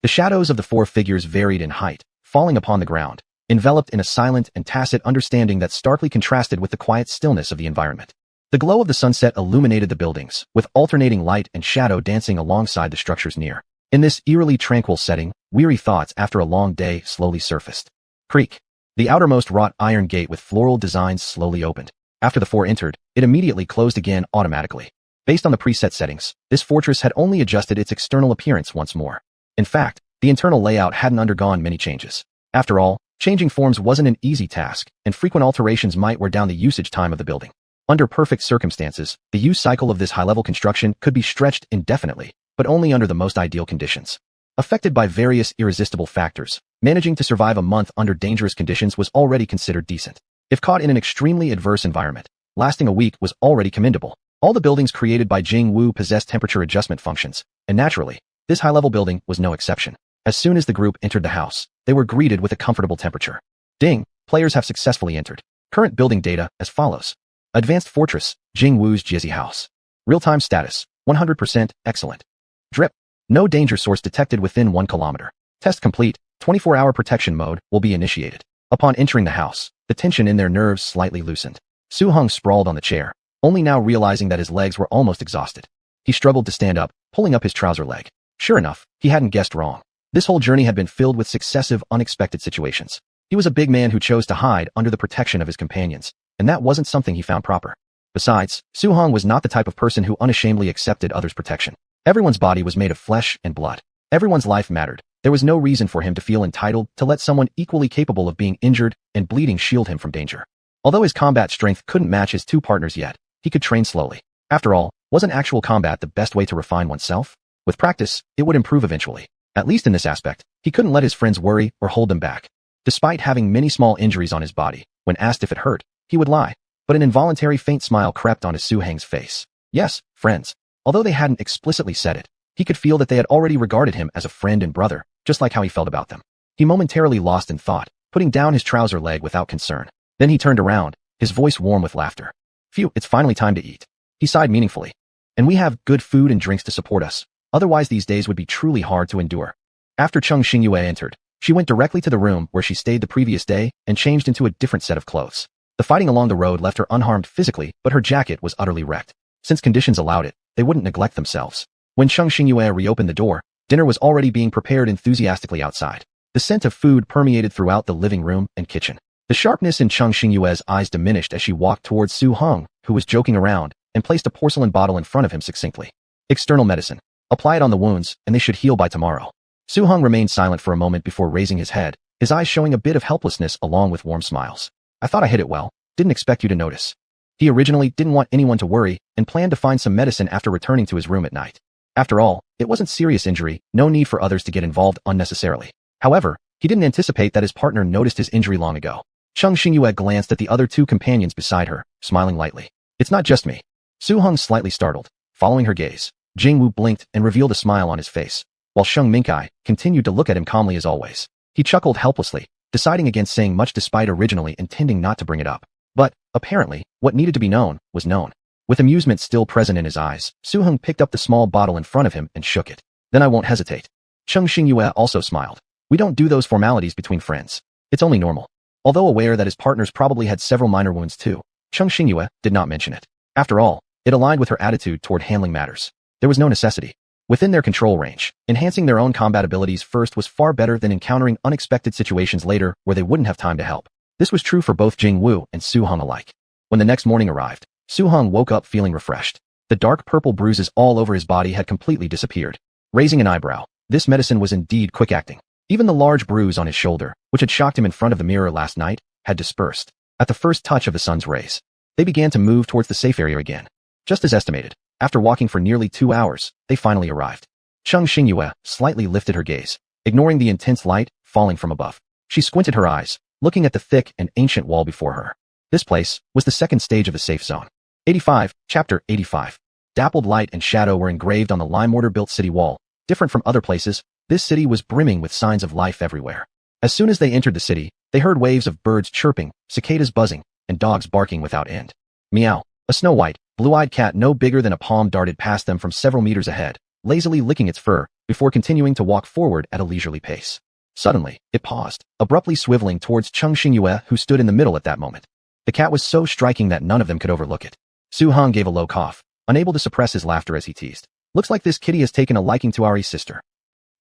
The shadows of the four figures varied in height, falling upon the ground, enveloped in a silent and tacit understanding that starkly contrasted with the quiet stillness of the environment. The glow of the sunset illuminated the buildings, with alternating light and shadow dancing alongside the structures near. In this eerily tranquil setting, weary thoughts after a long day slowly surfaced. Creak. The outermost wrought iron gate with floral designs slowly opened. After the four entered, it immediately closed again automatically. Based on the preset settings, this fortress had only adjusted its external appearance once more. In fact, the internal layout hadn't undergone many changes. After all, changing forms wasn't an easy task, and frequent alterations might wear down the usage time of the building. Under perfect circumstances, the use cycle of this high-level construction could be stretched indefinitely, but only under the most ideal conditions. Affected by various irresistible factors, managing to survive a month under dangerous conditions was already considered decent. If caught in an extremely adverse environment, lasting a week was already commendable. All the buildings created by Jingwu possessed temperature adjustment functions, and naturally, this high-level building was no exception. As soon as the group entered the house, they were greeted with a comfortable temperature. Ding! Players have successfully entered. Current building data as follows. Advanced Fortress, Jingwu's Jizzy House. Real-time status, 100%, excellent. Drip. No danger source detected within 1 kilometer. Test complete, 24-hour protection mode will be initiated. Upon entering the house, the tension in their nerves slightly loosened. Su Heng sprawled on the chair, only now realizing that his legs were almost exhausted. He struggled to stand up, pulling up his trouser leg. Sure enough, he hadn't guessed wrong. This whole journey had been filled with successive, unexpected situations. He was a big man who chose to hide under the protection of his companions, and that wasn't something he found proper. Besides, Su Heng was not the type of person who unashamedly accepted others' protection. Everyone's body was made of flesh and blood. Everyone's life mattered. There was no reason for him to feel entitled to let someone equally capable of being injured and bleeding shield him from danger. Although his combat strength couldn't match his two partners yet, he could train slowly. After all, wasn't actual combat the best way to refine oneself? With practice, it would improve eventually. At least in this aspect, he couldn't let his friends worry or hold them back. Despite having many small injuries on his body, when asked if it hurt, he would lie. But an involuntary faint smile crept onto Su Heng's face. Yes, friends. Although they hadn't explicitly said it, he could feel that they had already regarded him as a friend and brother, just like how he felt about them. He momentarily lost in thought, putting down his trouser leg without concern. Then he turned around, his voice warm with laughter. Phew, it's finally time to eat. He sighed meaningfully. And we have good food and drinks to support us. Otherwise these days would be truly hard to endure. After Cheng Xingyue entered, she went directly to the room where she stayed the previous day and changed into a different set of clothes. The fighting along the road left her unharmed physically, but her jacket was utterly wrecked. Since conditions allowed it, they wouldn't neglect themselves. When Cheng Xingyue reopened the door, dinner was already being prepared enthusiastically outside. The scent of food permeated throughout the living room and kitchen. The sharpness in Cheng Xingyue's eyes diminished as she walked towards Su Heng, who was joking around, and placed a porcelain bottle in front of him succinctly. External medicine. Apply it on the wounds, and they should heal by tomorrow. Su Heng remained silent for a moment before raising his head, his eyes showing a bit of helplessness along with warm smiles. I thought I hit it well. Didn't expect you to notice. He originally didn't want anyone to worry and planned to find some medicine after returning to his room at night. After all, it wasn't serious injury, no need for others to get involved unnecessarily. However, he didn't anticipate that his partner noticed his injury long ago. Cheng Xingyue glanced at the other two companions beside her, smiling lightly. It's not just me. Su Heng slightly startled. Following her gaze, Jingwu blinked and revealed a smile on his face, while Sheng Minkai continued to look at him calmly as always. He chuckled helplessly, deciding against saying much despite originally intending not to bring it up. But, apparently, what needed to be known was known. With amusement still present in his eyes, Su-hung picked up the small bottle in front of him and shook it. Then I won't hesitate. Cheng Xingyue also smiled. We don't do those formalities between friends. It's only normal. Although aware that his partners probably had several minor wounds too, Cheng Xingyue did not mention it. After all, it aligned with her attitude toward handling matters. There was no necessity. Within their control range, enhancing their own combat abilities first was far better than encountering unexpected situations later where they wouldn't have time to help. This was true for both Jing Wu and Su-hung alike. When the next morning arrived, Su-hung woke up feeling refreshed. The dark purple bruises all over his body had completely disappeared. Raising an eyebrow, this medicine was indeed quick-acting. Even the large bruise on his shoulder, which had shocked him in front of the mirror last night, had dispersed. At the first touch of the sun's rays, they began to move towards the safe area again. Just as estimated, after walking for nearly 2 hours, they finally arrived. Cheng Xingyue slightly lifted her gaze, ignoring the intense light falling from above. She squinted her eyes, looking at the thick and ancient wall before her. This place was the second stage of the safe zone. 85, Chapter 85. Dappled light and shadow were engraved on the lime mortar-built city wall. Different from other places, this city was brimming with signs of life everywhere. As soon as they entered the city, they heard waves of birds chirping, cicadas buzzing, and dogs barking without end. Meow. A snow-white, blue-eyed cat no bigger than a palm darted past them from several meters ahead, lazily licking its fur, before continuing to walk forward at a leisurely pace. Suddenly, it paused, abruptly swiveling towards Cheng Xingyue, who stood in the middle at that moment. The cat was so striking that none of them could overlook it. Su-hung gave a low cough, unable to suppress his laughter as he teased. Looks like this kitty has taken a liking to our sister.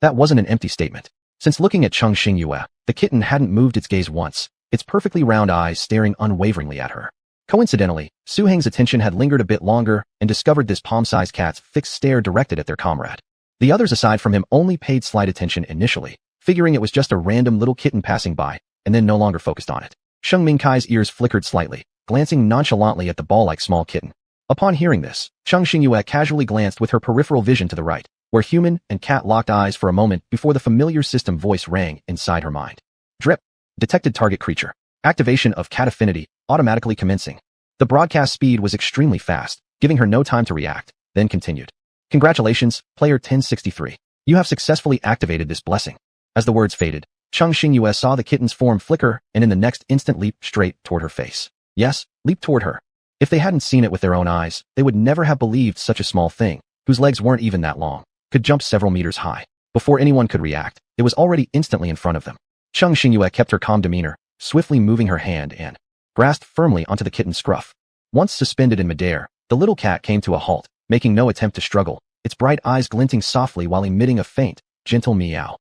That wasn't an empty statement. Since looking at Cheng Xingyue, the kitten hadn't moved its gaze once, its perfectly round eyes staring unwaveringly at her. Coincidentally, Su-heng's attention had lingered a bit longer and discovered this palm-sized cat's fixed stare directed at their comrade. The others aside from him only paid slight attention initially, figuring it was just a random little kitten passing by, and then no longer focused on it. Sheng Mingkai's ears flickered slightly, glancing nonchalantly at the ball-like small kitten. Upon hearing this, Cheng Xingyue casually glanced with her peripheral vision to the right, where human and cat locked eyes for a moment before the familiar system voice rang inside her mind. Drip. Detected target creature. Activation of cat affinity, automatically commencing. The broadcast speed was extremely fast, giving her no time to react, then continued. Congratulations, player 1063. You have successfully activated this blessing. As the words faded, Cheng Xingyue saw the kitten's form flicker and in the next instant leap straight toward her face. Yes, leap toward her. If they hadn't seen it with their own eyes, they would never have believed such a small thing, whose legs weren't even that long, could jump several meters high. Before anyone could react, it was already instantly in front of them. Cheng Xingyue kept her calm demeanor, swiftly moving her hand and grasped firmly onto the kitten's scruff. Once suspended in midair, the little cat came to a halt, making no attempt to struggle, its bright eyes glinting softly while emitting a faint, gentle meow.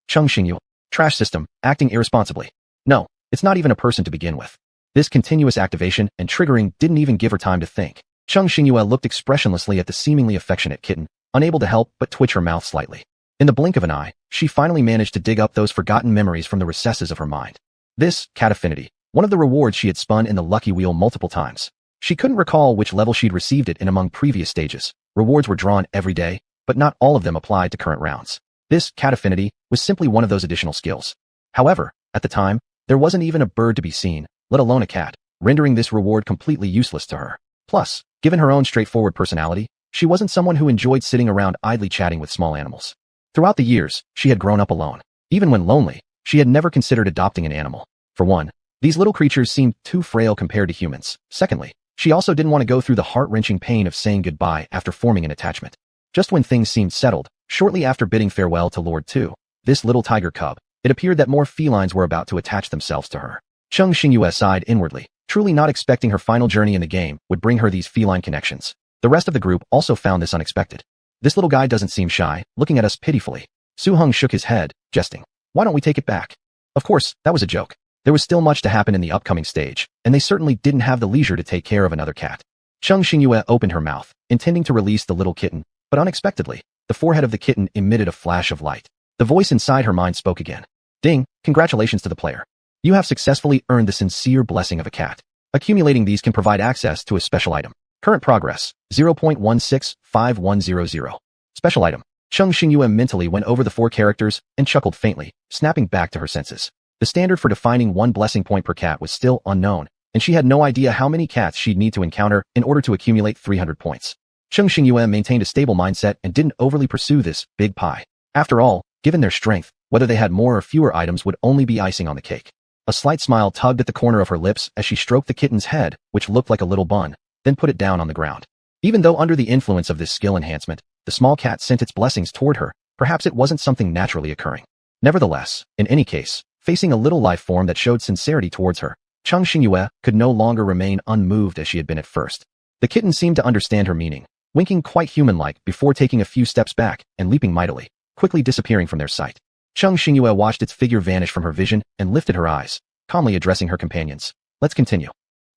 Cheng Xingyue. Trash system, acting irresponsibly. No, it's not even a person to begin with. This continuous activation and triggering didn't even give her time to think. Cheng Xingyue looked expressionlessly at the seemingly affectionate kitten, unable to help but twitch her mouth slightly. In the blink of an eye, she finally managed to dig up those forgotten memories from the recesses of her mind. This, cat affinity, one of the rewards she had spun in the lucky wheel multiple times. She couldn't recall which level she'd received it in among previous stages. Rewards were drawn every day, but not all of them applied to current rounds. This, cat affinity, was simply one of those additional skills. However, at the time, there wasn't even a bird to be seen, let alone a cat, rendering this reward completely useless to her. Plus, given her own straightforward personality, she wasn't someone who enjoyed sitting around idly chatting with small animals. Throughout the years, she had grown up alone. Even when lonely, she had never considered adopting an animal. For one, these little creatures seemed too frail compared to humans. Secondly, she also didn't want to go through the heart-wrenching pain of saying goodbye after forming an attachment. Just when things seemed settled, shortly after bidding farewell to Lord 2, this little tiger cub, it appeared that more felines were about to attach themselves to her. Cheng Xingyue sighed inwardly, truly not expecting her final journey in the game would bring her these feline connections. The rest of the group also found this unexpected. This little guy doesn't seem shy, looking at us pitifully. Su-hung shook his head, jesting. Why don't we take it back? Of course, that was a joke. There was still much to happen in the upcoming stage, and they certainly didn't have the leisure to take care of another cat. Cheng Xingyue opened her mouth, intending to release the little kitten, but unexpectedly, the forehead of the kitten emitted a flash of light. The voice inside her mind spoke again. Ding, congratulations to the player. You have successfully earned the sincere blessing of a cat. Accumulating these can provide access to a special item. Current progress, 0.165100. Special item. Cheng Xingyue mentally went over the 4 characters and chuckled faintly, snapping back to her senses. The standard for defining 1 blessing point per cat was still unknown, and she had no idea how many cats she'd need to encounter in order to accumulate 300 points. Cheng Xingyue maintained a stable mindset and didn't overly pursue this big pie. After all, given their strength, whether they had more or fewer items would only be icing on the cake. A slight smile tugged at the corner of her lips as she stroked the kitten's head, which looked like a little bun, then put it down on the ground. Even though under the influence of this skill enhancement, the small cat sent its blessings toward her, perhaps it wasn't something naturally occurring. Nevertheless, in any case, facing a little life form that showed sincerity towards her, Cheng Xingyue could no longer remain unmoved as she had been at first. The kitten seemed to understand her meaning, winking quite human-like before taking a few steps back and leaping mightily, quickly disappearing from their sight. Cheng Xingyue watched its figure vanish from her vision and lifted her eyes, calmly addressing her companions. Let's continue.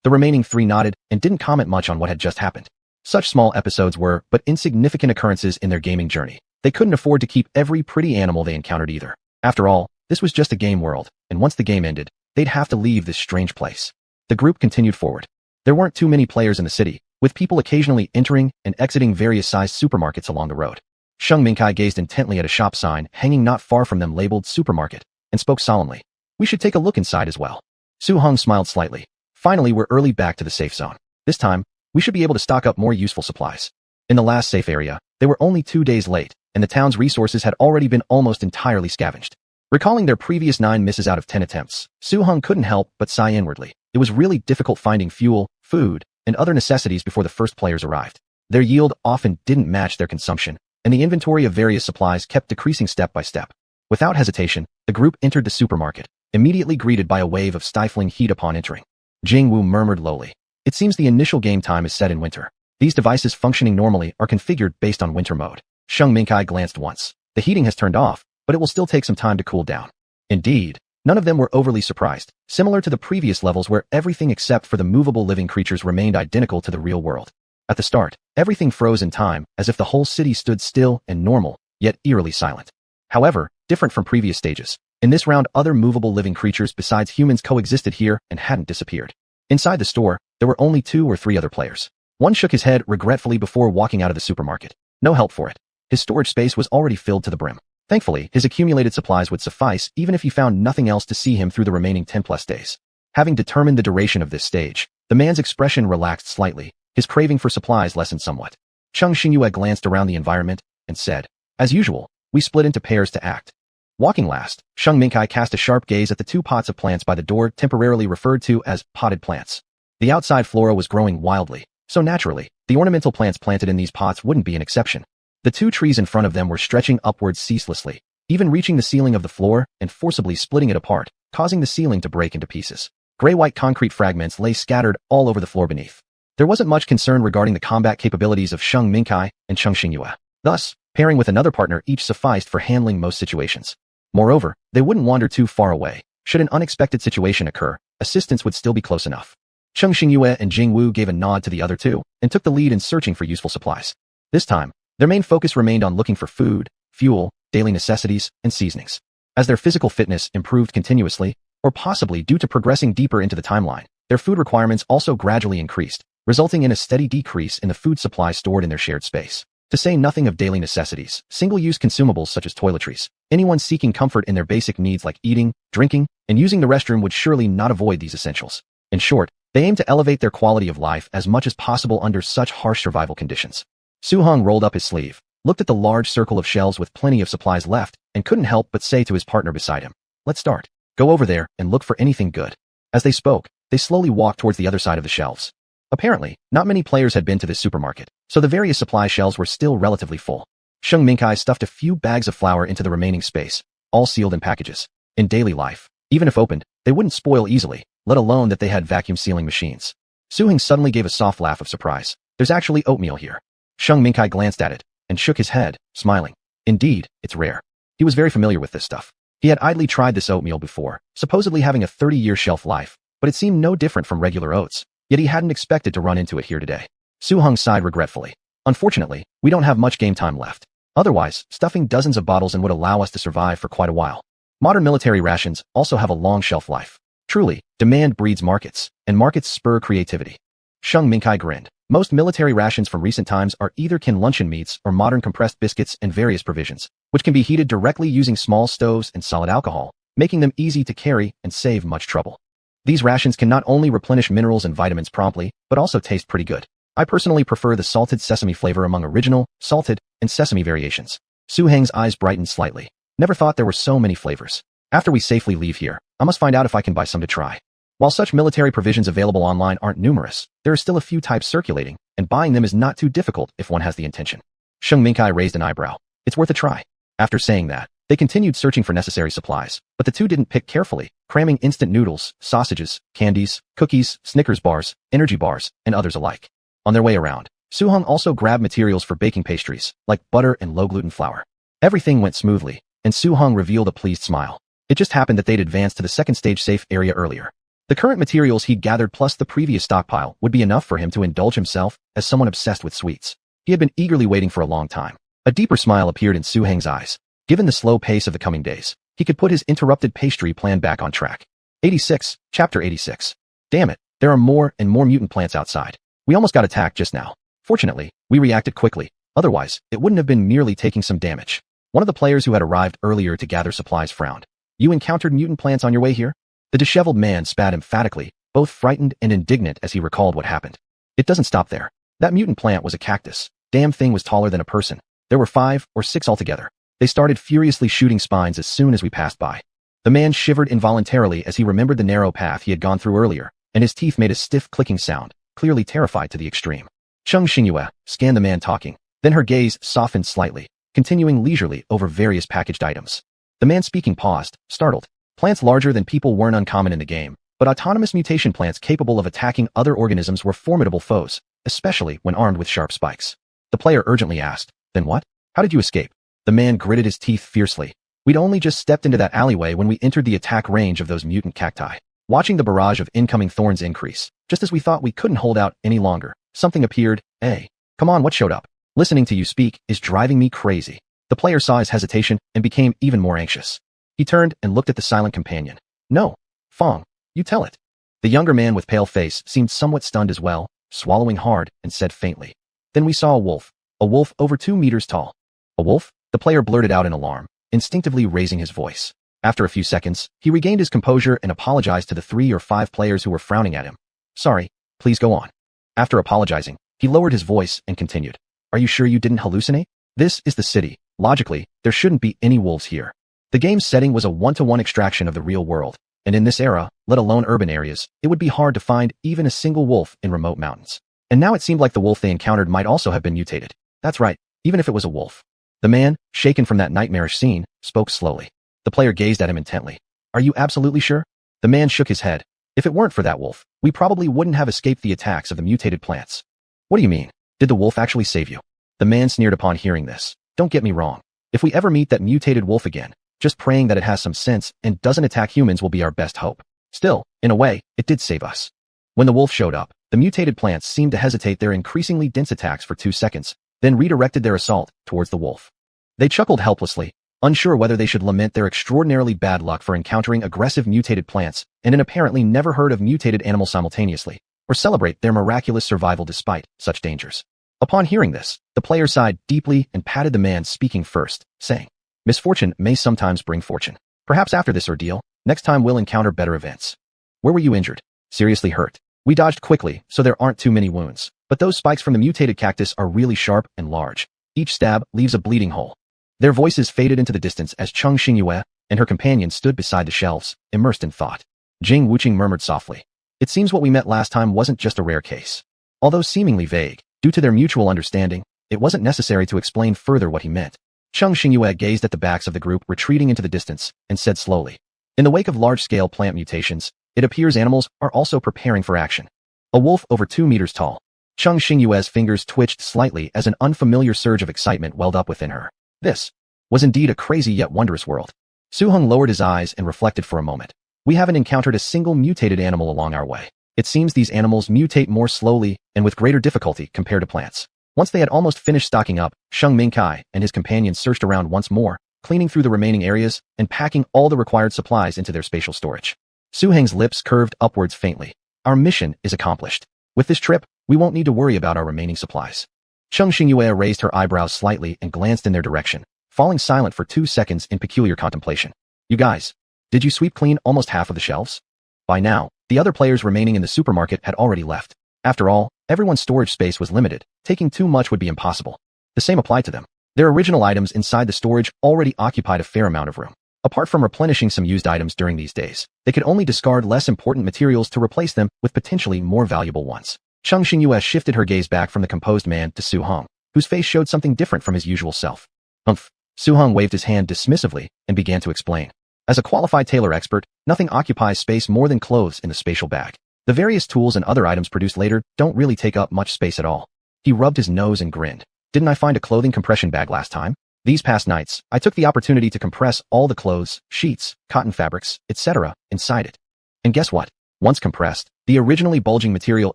The remaining three nodded and didn't comment much on what had just happened. Such small episodes were but insignificant occurrences in their gaming journey. They couldn't afford to keep every pretty animal they encountered either. After all, this was just a game world, and once the game ended, they'd have to leave this strange place. The group continued forward. There weren't too many players in the city, with people occasionally entering and exiting various sized supermarkets along the road. Sheng Mingkai gazed intently at a shop sign hanging not far from them labeled supermarket, and spoke solemnly. We should take a look inside as well. Su Hong smiled slightly. Finally, we're early back to the safe zone. This time, we should be able to stock up more useful supplies. In the last safe area, they were only 2 days late, and the town's resources had already been almost entirely scavenged. Recalling their previous 9 misses out of 10 attempts, Su Hong couldn't help but sigh inwardly. It was really difficult finding fuel, food, and other necessities before the first players arrived. Their yield often didn't match their consumption, and the inventory of various supplies kept decreasing step by step. Without hesitation, the group entered the supermarket, immediately greeted by a wave of stifling heat upon entering. Jing Wu murmured lowly. It seems the initial game time is set in winter. These devices functioning normally are configured based on winter mode. Sheng Mingkai glanced once. The heating has turned off, but it will still take some time to cool down. Indeed, none of them were overly surprised, similar to the previous levels where everything except for the movable living creatures remained identical to the real world. At the start, everything froze in time as if the whole city stood still and normal, yet eerily silent. However, different from previous stages, in this round other movable living creatures besides humans coexisted here and hadn't disappeared. Inside the store, there were only 2 or 3 other players. One shook his head regretfully before walking out of the supermarket. No help for it. His storage space was already filled to the brim. Thankfully, his accumulated supplies would suffice even if he found nothing else to see him through the remaining 10+ days. Having determined the duration of this stage, the man's expression relaxed slightly, his craving for supplies lessened somewhat. Cheng Xingyue glanced around the environment and said, as usual, we split into pairs to act. Walking last, Sheng Mingkai cast a sharp gaze at the 2 pots of plants by the door temporarily referred to as potted plants. The outside flora was growing wildly, so naturally, the ornamental plants planted in these pots wouldn't be an exception. The 2 trees in front of them were stretching upwards ceaselessly, even reaching the ceiling of the floor and forcibly splitting it apart, causing the ceiling to break into pieces. Gray-white concrete fragments lay scattered all over the floor beneath. There wasn't much concern regarding the combat capabilities of Sheng Mingkai and Cheng Xingyue. Thus, pairing with another partner each sufficed for handling most situations. Moreover, they wouldn't wander too far away. Should an unexpected situation occur, assistance would still be close enough. Cheng Xingyue and Jing Wu gave a nod to the other 2 and took the lead in searching for useful supplies. This time, their main focus remained on looking for food, fuel, daily necessities, and seasonings. As their physical fitness improved continuously, or possibly due to progressing deeper into the timeline, their food requirements also gradually increased, resulting in a steady decrease in the food supply stored in their shared space. To say nothing of daily necessities, single-use consumables such as toiletries, anyone seeking comfort in their basic needs like eating, drinking, and using the restroom would surely not avoid these essentials. In short, they aimed to elevate their quality of life as much as possible under such harsh survival conditions. Su Hong rolled up his sleeve, looked at the large circle of shelves with plenty of supplies left, and couldn't help but say to his partner beside him, let's start. Go over there and look for anything good. As they spoke, they slowly walked towards the other side of the shelves. Apparently, not many players had been to this supermarket, so the various supply shelves were still relatively full. Sheng Mingkai stuffed a few bags of flour into the remaining space, all sealed in packages. In daily life, even if opened, they wouldn't spoil easily, let alone that they had vacuum sealing machines. Su Hing suddenly gave a soft laugh of surprise. There's actually oatmeal here. Sheng Mingkai glanced at it and shook his head, smiling. Indeed, it's rare. He was very familiar with this stuff. He had idly tried this oatmeal before, supposedly having a 30-year shelf life, but it seemed no different from regular oats, yet he hadn't expected to run into it here today. Su Hong sighed regretfully. Unfortunately, we don't have much game time left. Otherwise, stuffing dozens of bottles in would allow us to survive for quite a while. Modern military rations also have a long shelf life. Truly, demand breeds markets, and markets spur creativity. Sheng Mingkai grinned. Most military rations from recent times are either canned luncheon meats or modern compressed biscuits and various provisions, which can be heated directly using small stoves and solid alcohol, making them easy to carry and save much trouble. These rations can not only replenish minerals and vitamins promptly, but also taste pretty good. I personally prefer the salted sesame flavor among original, salted, and sesame variations. Su Heng's eyes brightened slightly. Never thought there were so many flavors. After we safely leave here, I must find out if I can buy some to try. While such military provisions available online aren't numerous, there are still a few types circulating, and buying them is not too difficult if one has the intention. Sheng Mingkai raised an eyebrow. It's worth a try. After saying that, they continued searching for necessary supplies, but the two didn't pick carefully, cramming instant noodles, sausages, candies, cookies, Snickers bars, energy bars, and others alike. On their way around, Su-hung also grabbed materials for baking pastries, like butter and low-gluten flour. Everything went smoothly, and Su-hung revealed a pleased smile. It just happened that they'd advanced to the second stage safe area earlier. The current materials he'd gathered plus the previous stockpile would be enough for him to indulge himself as someone obsessed with sweets. He had been eagerly waiting for a long time. A deeper smile appeared in Su-heng's eyes. Given the slow pace of the coming days, he could put his interrupted pastry plan back on track. 86, Chapter 86. Damn it, there are more and more mutant plants outside. We almost got attacked just now. Fortunately, we reacted quickly. Otherwise, it wouldn't have been merely taking some damage. One of the players who had arrived earlier to gather supplies frowned. You encountered mutant plants on your way here? The disheveled man spat emphatically, both frightened and indignant as he recalled what happened. It doesn't stop there. That mutant plant was a cactus. Damn thing was taller than a person. There were 5 or 6 altogether. They started furiously shooting spines as soon as we passed by. The man shivered involuntarily as he remembered the narrow path he had gone through earlier, and his teeth made a stiff clicking sound, clearly terrified to the extreme. Cheng Xingyue scanned the man talking, then her gaze softened slightly, continuing leisurely over various packaged items. The man speaking paused, startled. Plants larger than people weren't uncommon in the game, but autonomous mutation plants capable of attacking other organisms were formidable foes, especially when armed with sharp spikes. The player urgently asked, "Then what? How did you escape?" The man gritted his teeth fiercely. We'd only just stepped into that alleyway when we entered the attack range of those mutant cacti. Watching the barrage of incoming thorns increase, just as we thought we couldn't hold out any longer, something appeared. Hey, come on, what showed up? Listening to you speak is driving me crazy. The player saw his hesitation and became even more anxious. He turned and looked at the silent companion. No, Fong, you tell it. The younger man with pale face seemed somewhat stunned as well, swallowing hard, and said faintly. Then we saw a wolf over 2 meters tall. A wolf? The player blurted out in alarm, instinctively raising his voice. After a few seconds, he regained his composure and apologized to the 3 or 5 players who were frowning at him. Sorry, please go on. After apologizing, he lowered his voice and continued. Are you sure you didn't hallucinate? This is the city. Logically, there shouldn't be any wolves here. The game's setting was a one-to-one extraction of the real world, and in this era, let alone urban areas, it would be hard to find even a single wolf in remote mountains. And now it seemed like the wolf they encountered might also have been mutated. That's right, even if it was a wolf. The man, shaken from that nightmarish scene, spoke slowly. The player gazed at him intently. Are you absolutely sure? The man shook his head. If it weren't for that wolf, we probably wouldn't have escaped the attacks of the mutated plants. What do you mean? Did the wolf actually save you? The man sneered upon hearing this. Don't get me wrong. If we ever meet that mutated wolf again, just praying that it has some sense and doesn't attack humans will be our best hope. Still, in a way, it did save us. When the wolf showed up, the mutated plants seemed to hesitate their increasingly dense attacks for 2 seconds, then redirected their assault towards the wolf. They chuckled helplessly, unsure whether they should lament their extraordinarily bad luck for encountering aggressive mutated plants and an apparently never heard of mutated animal simultaneously, or celebrate their miraculous survival despite such dangers. Upon hearing this, the player sighed deeply and patted the man speaking first, saying, Misfortune may sometimes bring fortune. Perhaps after this ordeal, next time we'll encounter better events. Where were you injured? Seriously hurt. We dodged quickly, so there aren't too many wounds, but those spikes from the mutated cactus are really sharp and large. Each stab leaves a bleeding hole. Their voices faded into the distance as Cheng Xingyue and her companion stood beside the shelves, immersed in thought. Jing Wuqing murmured softly. It seems what we met last time wasn't just a rare case. Although seemingly vague, due to their mutual understanding, it wasn't necessary to explain further what he meant. Cheng Xingyue gazed at the backs of the group retreating into the distance and said slowly. In the wake of large-scale plant mutations, it appears animals are also preparing for action. A wolf over 2 meters tall. Cheng Xingyue's fingers twitched slightly as an unfamiliar surge of excitement welled up within her. This was indeed a crazy yet wondrous world. Su-hung lowered his eyes and reflected for a moment. We haven't encountered a single mutated animal along our way. It seems these animals mutate more slowly and with greater difficulty compared to plants. Once they had almost finished stocking up, Sheng Mingkai and his companions searched around once more, cleaning through the remaining areas and packing all the required supplies into their spatial storage. Su-heng's lips curved upwards faintly. Our mission is accomplished. With this trip, we won't need to worry about our remaining supplies. Cheng Xingyue raised her eyebrows slightly and glanced in their direction, falling silent for 2 seconds in peculiar contemplation. You guys, did you sweep clean almost half of the shelves? By now, the other players remaining in the supermarket had already left. After all, everyone's storage space was limited. Taking too much would be impossible. The same applied to them. Their original items inside the storage already occupied a fair amount of room. Apart from replenishing some used items during these days, they could only discard less important materials to replace them with potentially more valuable ones. Cheng Xingyue shifted her gaze back from the composed man to Su Hong, whose face showed something different from his usual self. Humph. Su Hong waved his hand dismissively and began to explain. As a qualified tailor expert, nothing occupies space more than clothes in the spatial bag. The various tools and other items produced later don't really take up much space at all. He rubbed his nose and grinned. Didn't I find a clothing compression bag last time? These past nights, I took the opportunity to compress all the clothes, sheets, cotton fabrics, etc. inside it. And guess what? Once compressed, the originally bulging material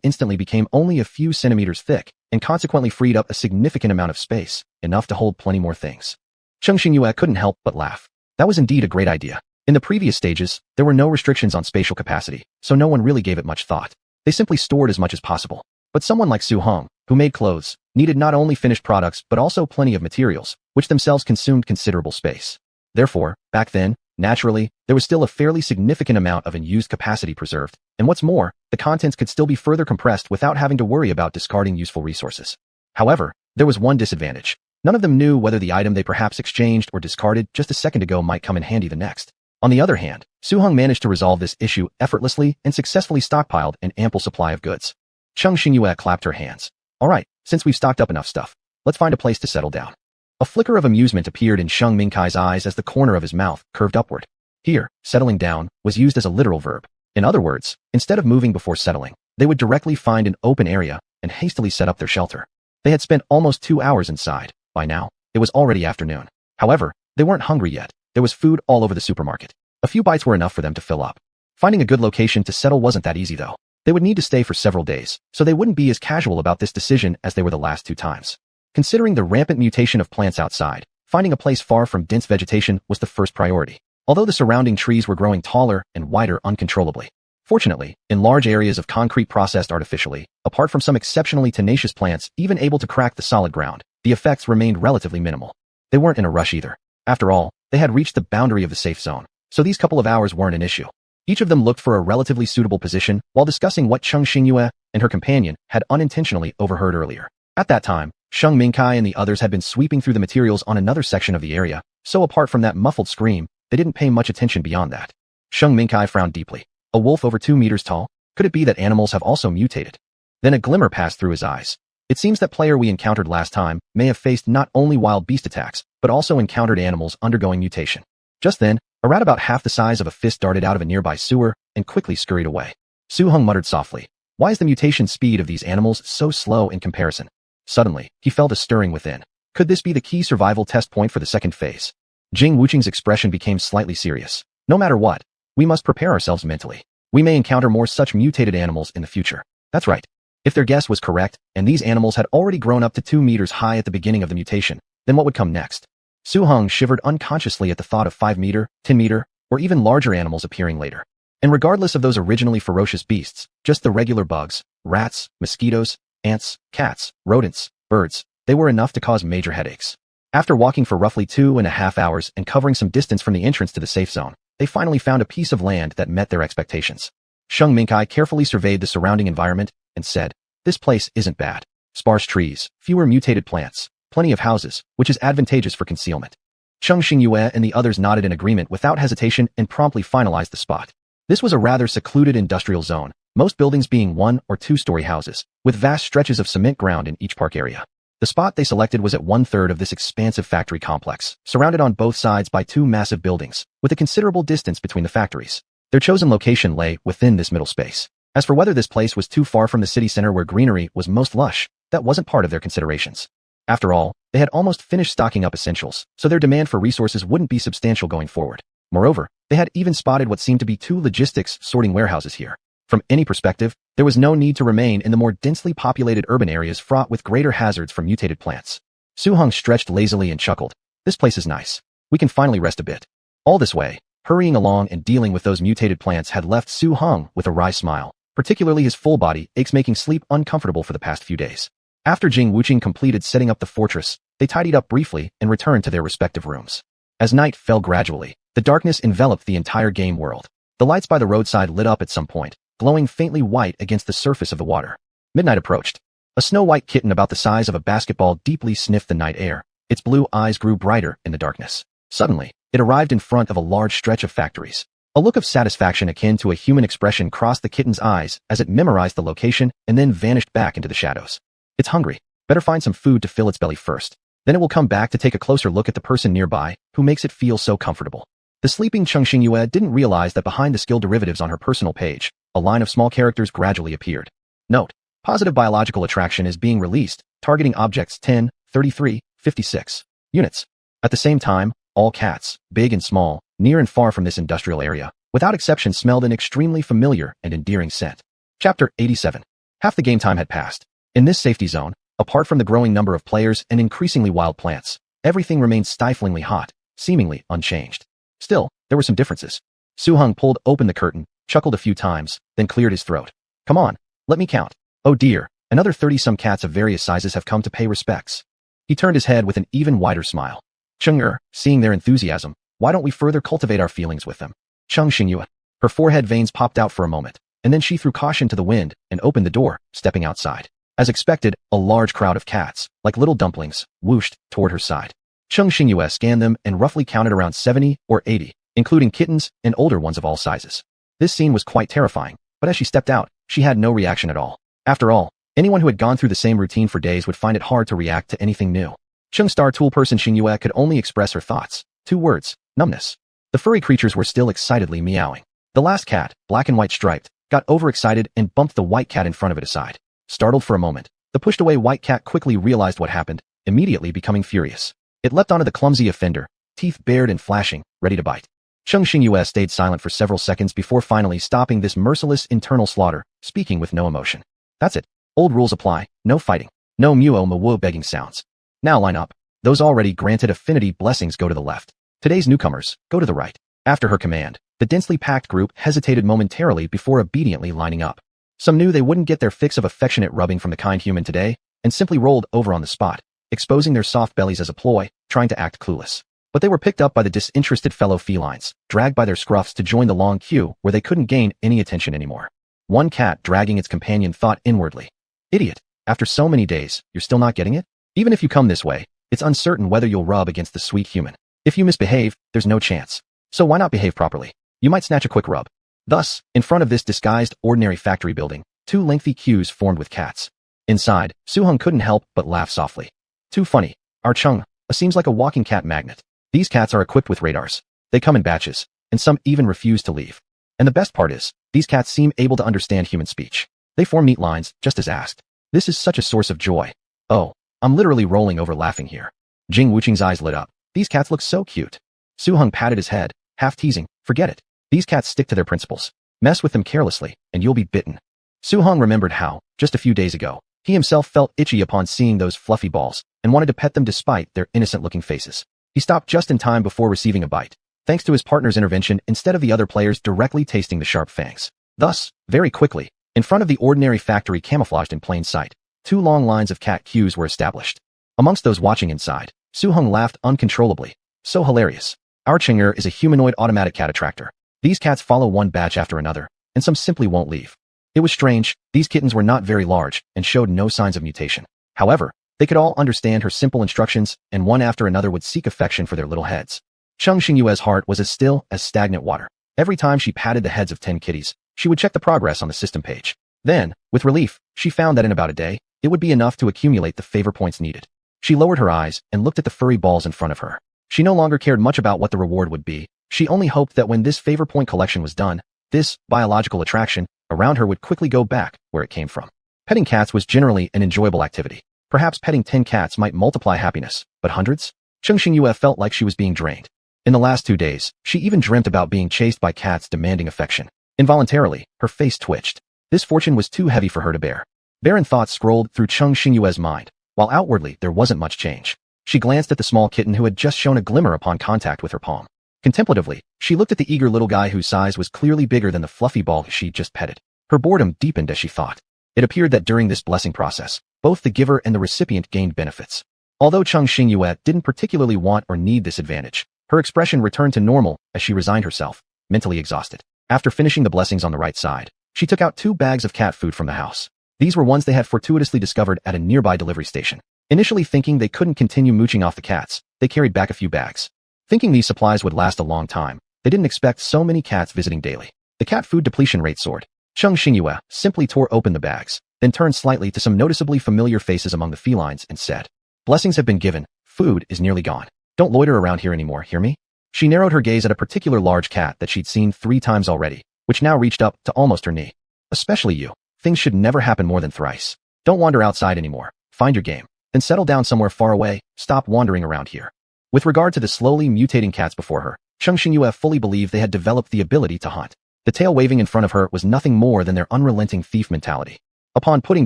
instantly became only a few centimeters thick and consequently freed up a significant amount of space, enough to hold plenty more things. Cheng Xingyue couldn't help but laugh. That was indeed a great idea. In the previous stages, there were no restrictions on spatial capacity, so no one really gave it much thought. They simply stored as much as possible. But someone like Su Hong, who made clothes, needed not only finished products but also plenty of materials, which themselves consumed considerable space. Therefore, back then, naturally, there was still a fairly significant amount of unused capacity preserved, and what's more, the contents could still be further compressed without having to worry about discarding useful resources. However, there was one disadvantage. None of them knew whether the item they perhaps exchanged or discarded just a second ago might come in handy the next. On the other hand, Su Hong managed to resolve this issue effortlessly and successfully stockpiled an ample supply of goods. Cheng Xingyue clapped her hands. All right, since we've stocked up enough stuff, let's find a place to settle down. A flicker of amusement appeared in Sheng Mingkai's eyes as the corner of his mouth curved upward. Here, settling down was used as a literal verb. In other words, instead of moving before settling, they would directly find an open area and hastily set up their shelter. They had spent almost 2 hours inside. By now, it was already afternoon. However, they weren't hungry yet. There was food all over the supermarket. A few bites were enough for them to fill up. Finding a good location to settle wasn't that easy though. They would need to stay for several days, so they wouldn't be as casual about this decision as they were the last 2 times. Considering the rampant mutation of plants outside, finding a place far from dense vegetation was the first priority, although the surrounding trees were growing taller and wider uncontrollably. Fortunately, in large areas of concrete processed artificially, apart from some exceptionally tenacious plants even able to crack the solid ground, the effects remained relatively minimal. They weren't in a rush either. After all, they had reached the boundary of the safe zone, so these couple of hours weren't an issue. Each of them looked for a relatively suitable position while discussing what Cheng Xingyue and her companion had unintentionally overheard earlier. At that time, Sheng Mingkai and the others had been sweeping through the materials on another section of the area, so apart from that muffled scream, they didn't pay much attention beyond that. Sheng Mingkai frowned deeply. A wolf over 2 meters tall? Could it be that animals have also mutated? Then a glimmer passed through his eyes. It seems that player we encountered last time may have faced not only wild beast attacks, but also encountered animals undergoing mutation. Just then, a rat about half the size of a fist darted out of a nearby sewer and quickly scurried away. Su Hong muttered softly. Why is the mutation speed of these animals so slow in comparison? Suddenly, he felt a stirring within. Could this be the key survival test point for the second phase? Jing Wuqing's expression became slightly serious. No matter what, we must prepare ourselves mentally. We may encounter more such mutated animals in the future. That's right. If their guess was correct, and these animals had already grown up to 2 meters high at the beginning of the mutation, then what would come next? Su Hong shivered unconsciously at the thought of 5 meter, 10 meter, or even larger animals appearing later. And regardless of those originally ferocious beasts, just the regular bugs, rats, mosquitoes, ants, cats, rodents, birds, they were enough to cause major headaches. After walking for roughly 2.5 hours and covering some distance from the entrance to the safe zone, they finally found a piece of land that met their expectations. Sheng Mingkai carefully surveyed the surrounding environment and said, "This place isn't bad. Sparse trees, fewer mutated plants, plenty of houses, which is advantageous for concealment." Cheng Xingyue and the others nodded in agreement without hesitation and promptly finalized the spot. This was a rather secluded industrial zone, most buildings being 1- or 2-story houses, with vast stretches of cement ground in each park area. The spot they selected was at 1/3 of this expansive factory complex, surrounded on both sides by 2 massive buildings, with a considerable distance between the factories. Their chosen location lay within this middle space. As for whether this place was too far from the city center where greenery was most lush, that wasn't part of their considerations. After all, they had almost finished stocking up essentials, so their demand for resources wouldn't be substantial going forward. Moreover, they had even spotted what seemed to be 2 logistics sorting warehouses here. From any perspective, there was no need to remain in the more densely populated urban areas fraught with greater hazards from mutated plants. Su Hong stretched lazily and chuckled. This place is nice. We can finally rest a bit. All this way, hurrying along and dealing with those mutated plants had left Su Hong with a wry smile, particularly his full body aches making sleep uncomfortable for the past few days. After Jing Wuqing completed setting up the fortress, they tidied up briefly and returned to their respective rooms. As night fell gradually, the darkness enveloped the entire game world. The lights by the roadside lit up at some point, glowing faintly white against the surface of the water. Midnight approached. A snow-white kitten about the size of a basketball deeply sniffed the night air. Its blue eyes grew brighter in the darkness. Suddenly, It arrived in front of a large stretch of factories. A look of satisfaction akin to a human expression crossed the kitten's eyes as it memorized the location and then vanished back into the shadows. It's hungry. Better find some food to fill its belly first. Then it will come back to take a closer look at the person nearby who makes it feel so comfortable. The sleeping Cheng Xingyue didn't realize that behind the skill derivatives on her personal page, a line of small characters gradually appeared. Note: positive biological attraction is being released, targeting objects 10, 33, 56 units. At the same time, all cats, big and small, near and far from this industrial area, without exception smelled an extremely familiar and endearing scent. Chapter 87. Half the game time had passed. In this safety zone, apart from the growing number of players and increasingly wild plants, everything remained stiflingly hot, seemingly unchanged. Still, there were some differences. Su-hung pulled open the curtain, chuckled a few times, then cleared his throat. Come on, let me count. Oh dear, another 30-some cats of various sizes have come to pay respects. He turned his head with an even wider smile. Cheng-er, seeing their enthusiasm, why don't we further cultivate our feelings with them? Cheng Xingyue. Her forehead veins popped out for a moment, and then she threw caution to the wind and opened the door, stepping outside. As expected, a large crowd of cats, like little dumplings, whooshed toward her side. Cheng Xingyue scanned them and roughly counted around 70 or 80, including kittens and older ones of all sizes. This scene was quite terrifying, but as she stepped out, she had no reaction at all. After all, anyone who had gone through the same routine for days would find it hard to react to anything new. Cheng Star Tool Person Xingyue could only express her thoughts. 2 words: numbness. The furry creatures were still excitedly meowing. The last cat, black and white striped, got overexcited and bumped the white cat in front of it aside. Startled for a moment, the pushed-away white cat quickly realized what happened, immediately becoming furious. It leapt onto the clumsy offender, teeth bared and flashing, ready to bite. Cheng Xingyue stayed silent for several seconds before finally stopping this merciless internal slaughter, speaking with no emotion. That's it. Old rules apply. No fighting. No muo-ma-wo begging sounds. Now line up. Those already granted affinity blessings go to the left. Today's newcomers, go to the right. After her command, the densely packed group hesitated momentarily before obediently lining up. Some knew they wouldn't get their fix of affectionate rubbing from the kind human today, and simply rolled over on the spot, exposing their soft bellies as a ploy, trying to act clueless. But they were picked up by the disinterested fellow felines, dragged by their scruffs to join the long queue where they couldn't gain any attention anymore. One cat dragging its companion thought inwardly, "Idiot, after so many days, you're still not getting it? Even if you come this way, it's uncertain whether you'll rub against the sweet human. If you misbehave, there's no chance. So why not behave properly? You might snatch a quick rub." Thus, in front of this disguised ordinary factory building, 2 lengthy queues formed with cats. Inside, Su-hung couldn't help but laugh softly. Too funny. Our Cheng seems like a walking cat magnet. These cats are equipped with radars. They come in batches, and some even refuse to leave. And the best part is, these cats seem able to understand human speech. They form neat lines, just as asked. This is such a source of joy. Oh, I'm literally rolling over laughing here. Jing Wuqing's eyes lit up. These cats look so cute. Su-hung patted his head, half teasing, forget it. These cats stick to their principles. Mess with them carelessly, and you'll be bitten. Su-hung remembered how, just a few days ago, he himself felt itchy upon seeing those fluffy balls, and wanted to pet them despite their innocent-looking faces. He stopped just in time before receiving a bite, thanks to his partner's intervention instead of the other players directly tasting the sharp fangs. Thus, very quickly, in front of the ordinary factory camouflaged in plain sight, 2 long lines of cat queues were established. Amongst those watching inside, Su-hung laughed uncontrollably. So hilarious. Our Cheng-er is a humanoid automatic cat attractor. These cats follow one batch after another, and some simply won't leave. It was strange, these kittens were not very large and showed no signs of mutation. However, they could all understand her simple instructions, and one after another would seek affection for their little heads. Cheng Xingyue's heart was as still as stagnant water. Every time she patted the heads of 10 kitties, she would check the progress on the system page. Then, with relief, she found that in about a day, it would be enough to accumulate the favor points needed. She lowered her eyes and looked at the furry balls in front of her. She no longer cared much about what the reward would be. She only hoped that when this favor point collection was done, this biological attraction around her would quickly go back where it came from. Petting cats was generally an enjoyable activity. Perhaps petting 10 cats might multiply happiness, but hundreds? Cheng Xingyue felt like she was being drained. In the last 2 days, she even dreamt about being chased by cats demanding affection. Involuntarily, her face twitched. This fortune was too heavy for her to bear. Barren thoughts scrolled through Cheng Xingyue's mind, while outwardly there wasn't much change. She glanced at the small kitten who had just shown a glimmer upon contact with her palm. Contemplatively, she looked at the eager little guy whose size was clearly bigger than the fluffy ball she'd just petted. Her boredom deepened as she thought. It appeared that during this blessing process, both the giver and the recipient gained benefits. Although Cheng Xingyue didn't particularly want or need this advantage, her expression returned to normal as she resigned herself, mentally exhausted. After finishing the blessings on the right side, she took out 2 bags of cat food from the house. These were ones they had fortuitously discovered at a nearby delivery station. Initially thinking they couldn't continue mooching off the cats, they carried back a few bags. Thinking these supplies would last a long time, they didn't expect so many cats visiting daily. The cat food depletion rate soared. Cheng Xingyue simply tore open the bags, then turned slightly to some noticeably familiar faces among the felines and said, "Blessings have been given, food is nearly gone. Don't loiter around here anymore, hear me?" She narrowed her gaze at a particular large cat that she'd seen 3 times already, which now reached up to almost her knee. "Especially you. Things should never happen more than thrice. Don't wander outside anymore. Find your game. Then settle down somewhere far away. Stop wandering around here." With regard to the slowly mutating cats before her, Cheng Xingyue fully believed they had developed the ability to hunt. The tail waving in front of her was nothing more than their unrelenting thief mentality. Upon putting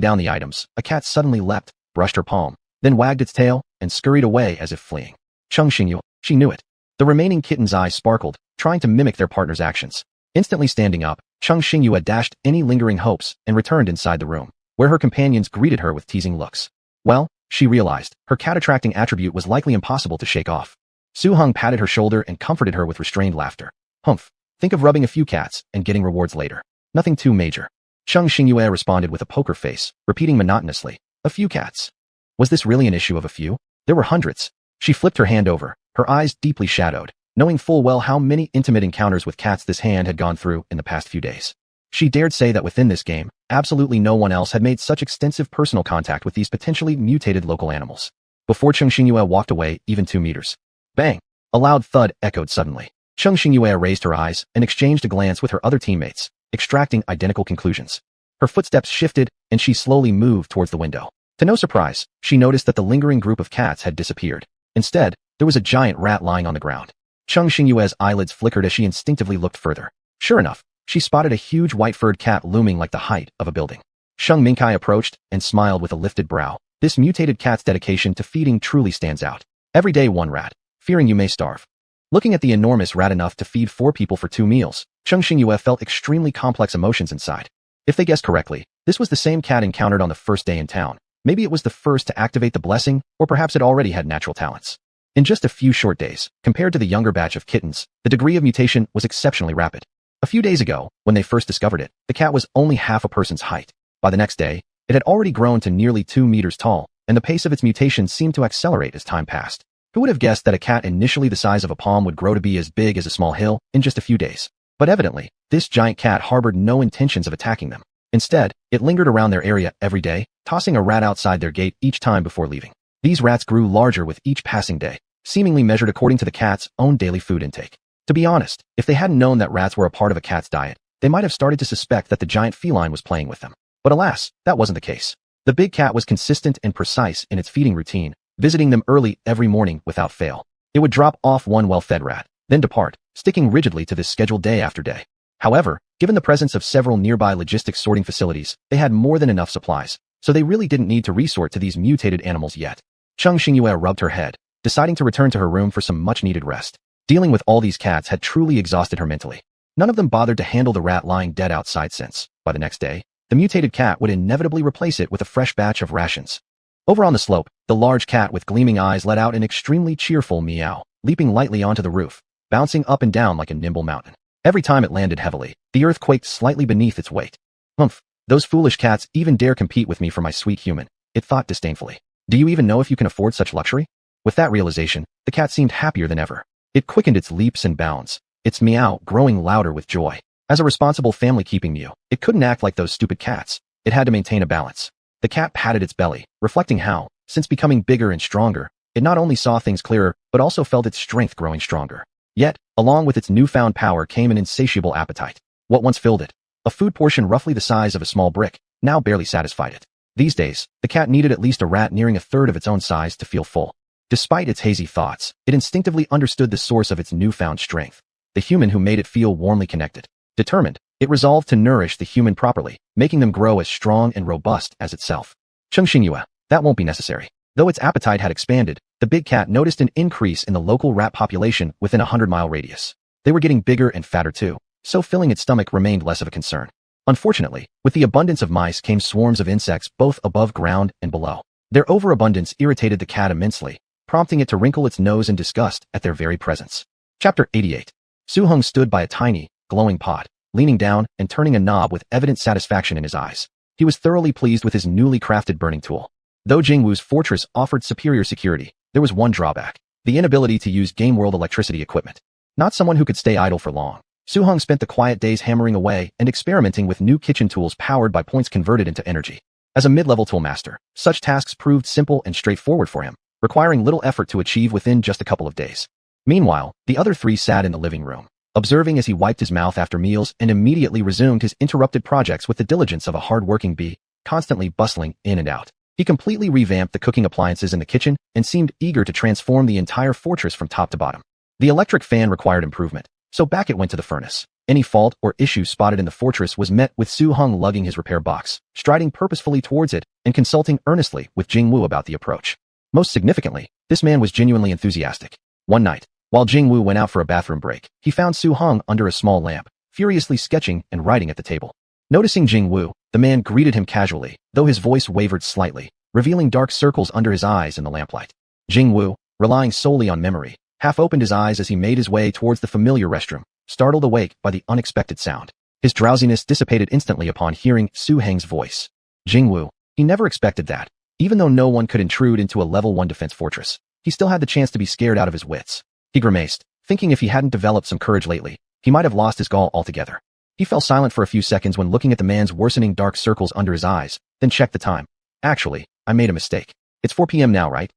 down the items, a cat suddenly leapt, brushed her palm, then wagged its tail, and scurried away as if fleeing. Cheng Xingyue, she knew it. The remaining kitten's eyes sparkled, trying to mimic their partner's actions. Instantly standing up, Cheng Xingyue dashed any lingering hopes and returned inside the room, where her companions greeted her with teasing looks. Well, she realized, her cat-attracting attribute was likely impossible to shake off. Su Heng patted her shoulder and comforted her with restrained laughter. "Humph. Think of rubbing a few cats and getting rewards later. Nothing too major." Cheng Xingyue responded with a poker face, repeating monotonously, "A few cats." Was this really an issue of a few? There were hundreds. She flipped her hand over, her eyes deeply shadowed, knowing full well how many intimate encounters with cats this hand had gone through in the past few days. She dared say that within this game, absolutely no one else had made such extensive personal contact with these potentially mutated local animals. Before Cheng Xingyue walked away even 2 meters. Bang! A loud thud echoed suddenly. Cheng Xingyue raised her eyes and exchanged a glance with her other teammates, extracting identical conclusions. Her footsteps shifted, and she slowly moved towards the window. To no surprise, she noticed that the lingering group of cats had disappeared. Instead, there was a giant rat lying on the ground. Cheng Xingyue's eyelids flickered as she instinctively looked further. Sure enough, she spotted a huge white-furred cat looming like the height of a building. Sheng Mingkai approached and smiled with a lifted brow. This mutated cat's dedication to feeding truly stands out. Every day one rat, fearing you may starve. Looking at the enormous rat enough to feed 4 people for 2 meals, Cheng Xingyue felt extremely complex emotions inside. If they guessed correctly, this was the same cat encountered on the first day in town. Maybe it was the first to activate the blessing, or perhaps it already had natural talents. In just a few short days, compared to the younger batch of kittens, the degree of mutation was exceptionally rapid. A few days ago, when they first discovered it, the cat was only half a person's height. By the next day, it had already grown to nearly 2 meters tall, and the pace of its mutation seemed to accelerate as time passed. Who would have guessed that a cat initially the size of a palm would grow to be as big as a small hill in just a few days? But evidently, this giant cat harbored no intentions of attacking them. Instead, it lingered around their area every day, tossing a rat outside their gate each time before leaving. These rats grew larger with each passing day, seemingly measured according to the cat's own daily food intake. To be honest, if they hadn't known that rats were a part of a cat's diet, they might have started to suspect that the giant feline was playing with them. But alas, that wasn't the case. The big cat was consistent and precise in its feeding routine, visiting them early every morning without fail. It would drop off one well-fed rat, then depart, sticking rigidly to this schedule day after day. However, given the presence of several nearby logistics sorting facilities, they had more than enough supplies, so they really didn't need to resort to these mutated animals yet. Cheng Xingyue rubbed her head, deciding to return to her room for some much-needed rest. Dealing with all these cats had truly exhausted her mentally. None of them bothered to handle the rat lying dead outside since, by the next day, the mutated cat would inevitably replace it with a fresh batch of rations. Over on the slope, the large cat with gleaming eyes let out an extremely cheerful meow, leaping lightly onto the roof, bouncing up and down like a nimble mountain. Every time it landed heavily, the earth quaked slightly beneath its weight. "Humph, those foolish cats even dare compete with me for my sweet human," it thought disdainfully. "Do you even know if you can afford such luxury?" With that realization, the cat seemed happier than ever. It quickened its leaps and bounds, its meow growing louder with joy. As a responsible family-keeping mew, it couldn't act like those stupid cats. It had to maintain a balance. The cat patted its belly, reflecting how, since becoming bigger and stronger, it not only saw things clearer, but also felt its strength growing stronger. Yet, along with its newfound power came an insatiable appetite. What once filled it? A food portion roughly the size of a small brick, now barely satisfied it. These days, the cat needed at least a rat nearing a third of its own size to feel full. Despite its hazy thoughts, it instinctively understood the source of its newfound strength. The human who made it feel warmly connected. Determined, it resolved to nourish the human properly, making them grow as strong and robust as itself. Cheng Xingyue, that won't be necessary. Though its appetite had expanded, the big cat noticed an increase in the local rat population within a 100-mile radius. They were getting bigger and fatter too, so filling its stomach remained less of a concern. Unfortunately, with the abundance of mice came swarms of insects both above ground and below. Their overabundance irritated the cat immensely, prompting it to wrinkle its nose in disgust at their very presence. Chapter 88. Su Heng stood by a tiny, glowing pot, leaning down and turning a knob with evident satisfaction in his eyes. He was thoroughly pleased with his newly crafted burning tool. Though Jingwu's fortress offered superior security, there was one drawback. the inability to use game world electricity equipment. Not someone who could stay idle for long. Su-hung spent the quiet days hammering away and experimenting with new kitchen tools powered by points converted into energy. As a mid-level toolmaster, such tasks proved simple and straightforward for him, requiring little effort to achieve within just a couple of days. Meanwhile, the other three sat in the living room, observing as he wiped his mouth after meals and immediately resumed his interrupted projects with the diligence of a hard-working bee, constantly bustling in and out. He completely revamped the cooking appliances in the kitchen and seemed eager to transform the entire fortress from top to bottom. The electric fan required improvement, so back it went to the furnace. Any fault or issue spotted in the fortress was met with Su-hung lugging his repair box, striding purposefully towards it, and consulting earnestly with Jing-woo about the approach. Most significantly, this man was genuinely enthusiastic. One night, while Jing-woo went out for a bathroom break, he found Su-hung under a small lamp, furiously sketching and writing at the table. Noticing Jing-woo, the man greeted him casually, though his voice wavered slightly, revealing dark circles under his eyes in the lamplight. Jing-woo, relying solely on memory, half opened his eyes as he made his way towards the familiar restroom, startled awake by the unexpected sound. His drowsiness dissipated instantly upon hearing Su-hang's voice. Jing-woo, he never expected that. Even though no one could intrude into a level 1 defense fortress, he still had the chance to be scared out of his wits. He grimaced, thinking if he hadn't developed some courage lately, he might have lost his gall altogether. He fell silent for a few seconds when looking at the man's worsening dark circles under his eyes, then checked the time. Actually, I made a mistake. It's 4 p.m. now, right?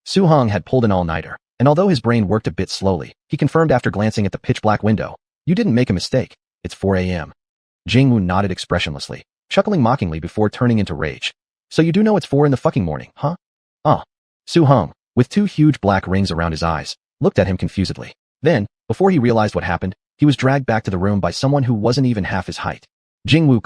Su-hung had pulled an all-nighter, and although his brain worked a bit slowly, he confirmed after glancing at the pitch-black window. You didn't make a mistake. It's 4 a.m. Jing-woo nodded expressionlessly, chuckling mockingly before turning into rage. So you do know it's 4 in the fucking morning, huh? Su-hung, with 2 huge black rings around his eyes, looked at him confusedly. Then, before he realized what happened, he was dragged back to the room by someone who wasn't even half his height. Jing-woo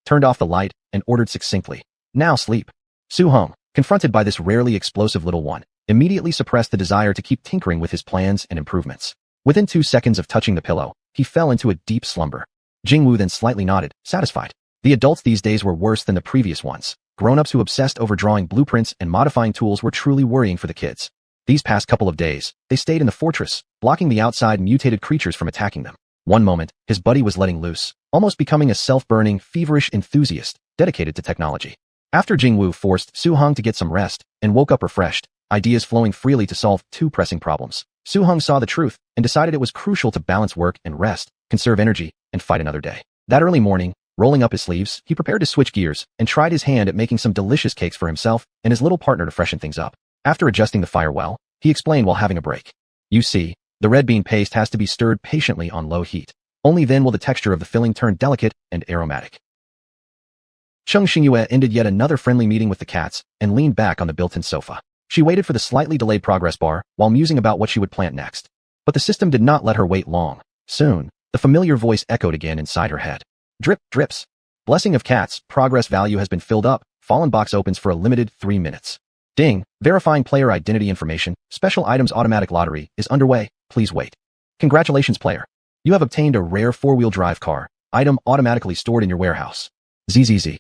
turned off the light, and ordered succinctly, "Now sleep." Su-hung, confronted by this rarely explosive little one, immediately suppressed the desire to keep tinkering with his plans and improvements. Within 2 seconds of touching the pillow, he fell into a deep slumber. Jing-woo then slightly nodded, satisfied. The adults these days were worse than the previous ones. Grown-ups who obsessed over drawing blueprints and modifying tools were truly worrying for the kids. These past couple of days, they stayed in the fortress, blocking the outside mutated creatures from attacking them. One moment, his buddy was letting loose, almost becoming a self-burning, feverish enthusiast, dedicated to technology. After Jing-woo forced Su-hung to get some rest, and woke up refreshed, ideas flowing freely to solve 2 pressing problems, Su-hung saw the truth, and decided it was crucial to balance work and rest, conserve energy, and fight another day. That early morning, rolling up his sleeves, he prepared to switch gears, and tried his hand at making some delicious cakes for himself and his little partner to freshen things up. After adjusting the fire well, he explained while having a break. You see, the red bean paste has to be stirred patiently on low heat. Only then will the texture of the filling turn delicate and aromatic. Chung Xingyue ended yet another friendly meeting with the cats and leaned back on the built-in sofa. She waited for the slightly delayed progress bar while musing about what she would plant next. But the system did not let her wait long. Soon, the familiar voice echoed again inside her head. Drip, drips. Blessing of cats, progress value has been filled up. Fallen box opens for a limited 3 minutes. Ding, verifying player identity information, special items automatic lottery is underway, please wait. Congratulations player. You have obtained a rare 4-wheel drive car, item automatically stored in your warehouse. ZZZ.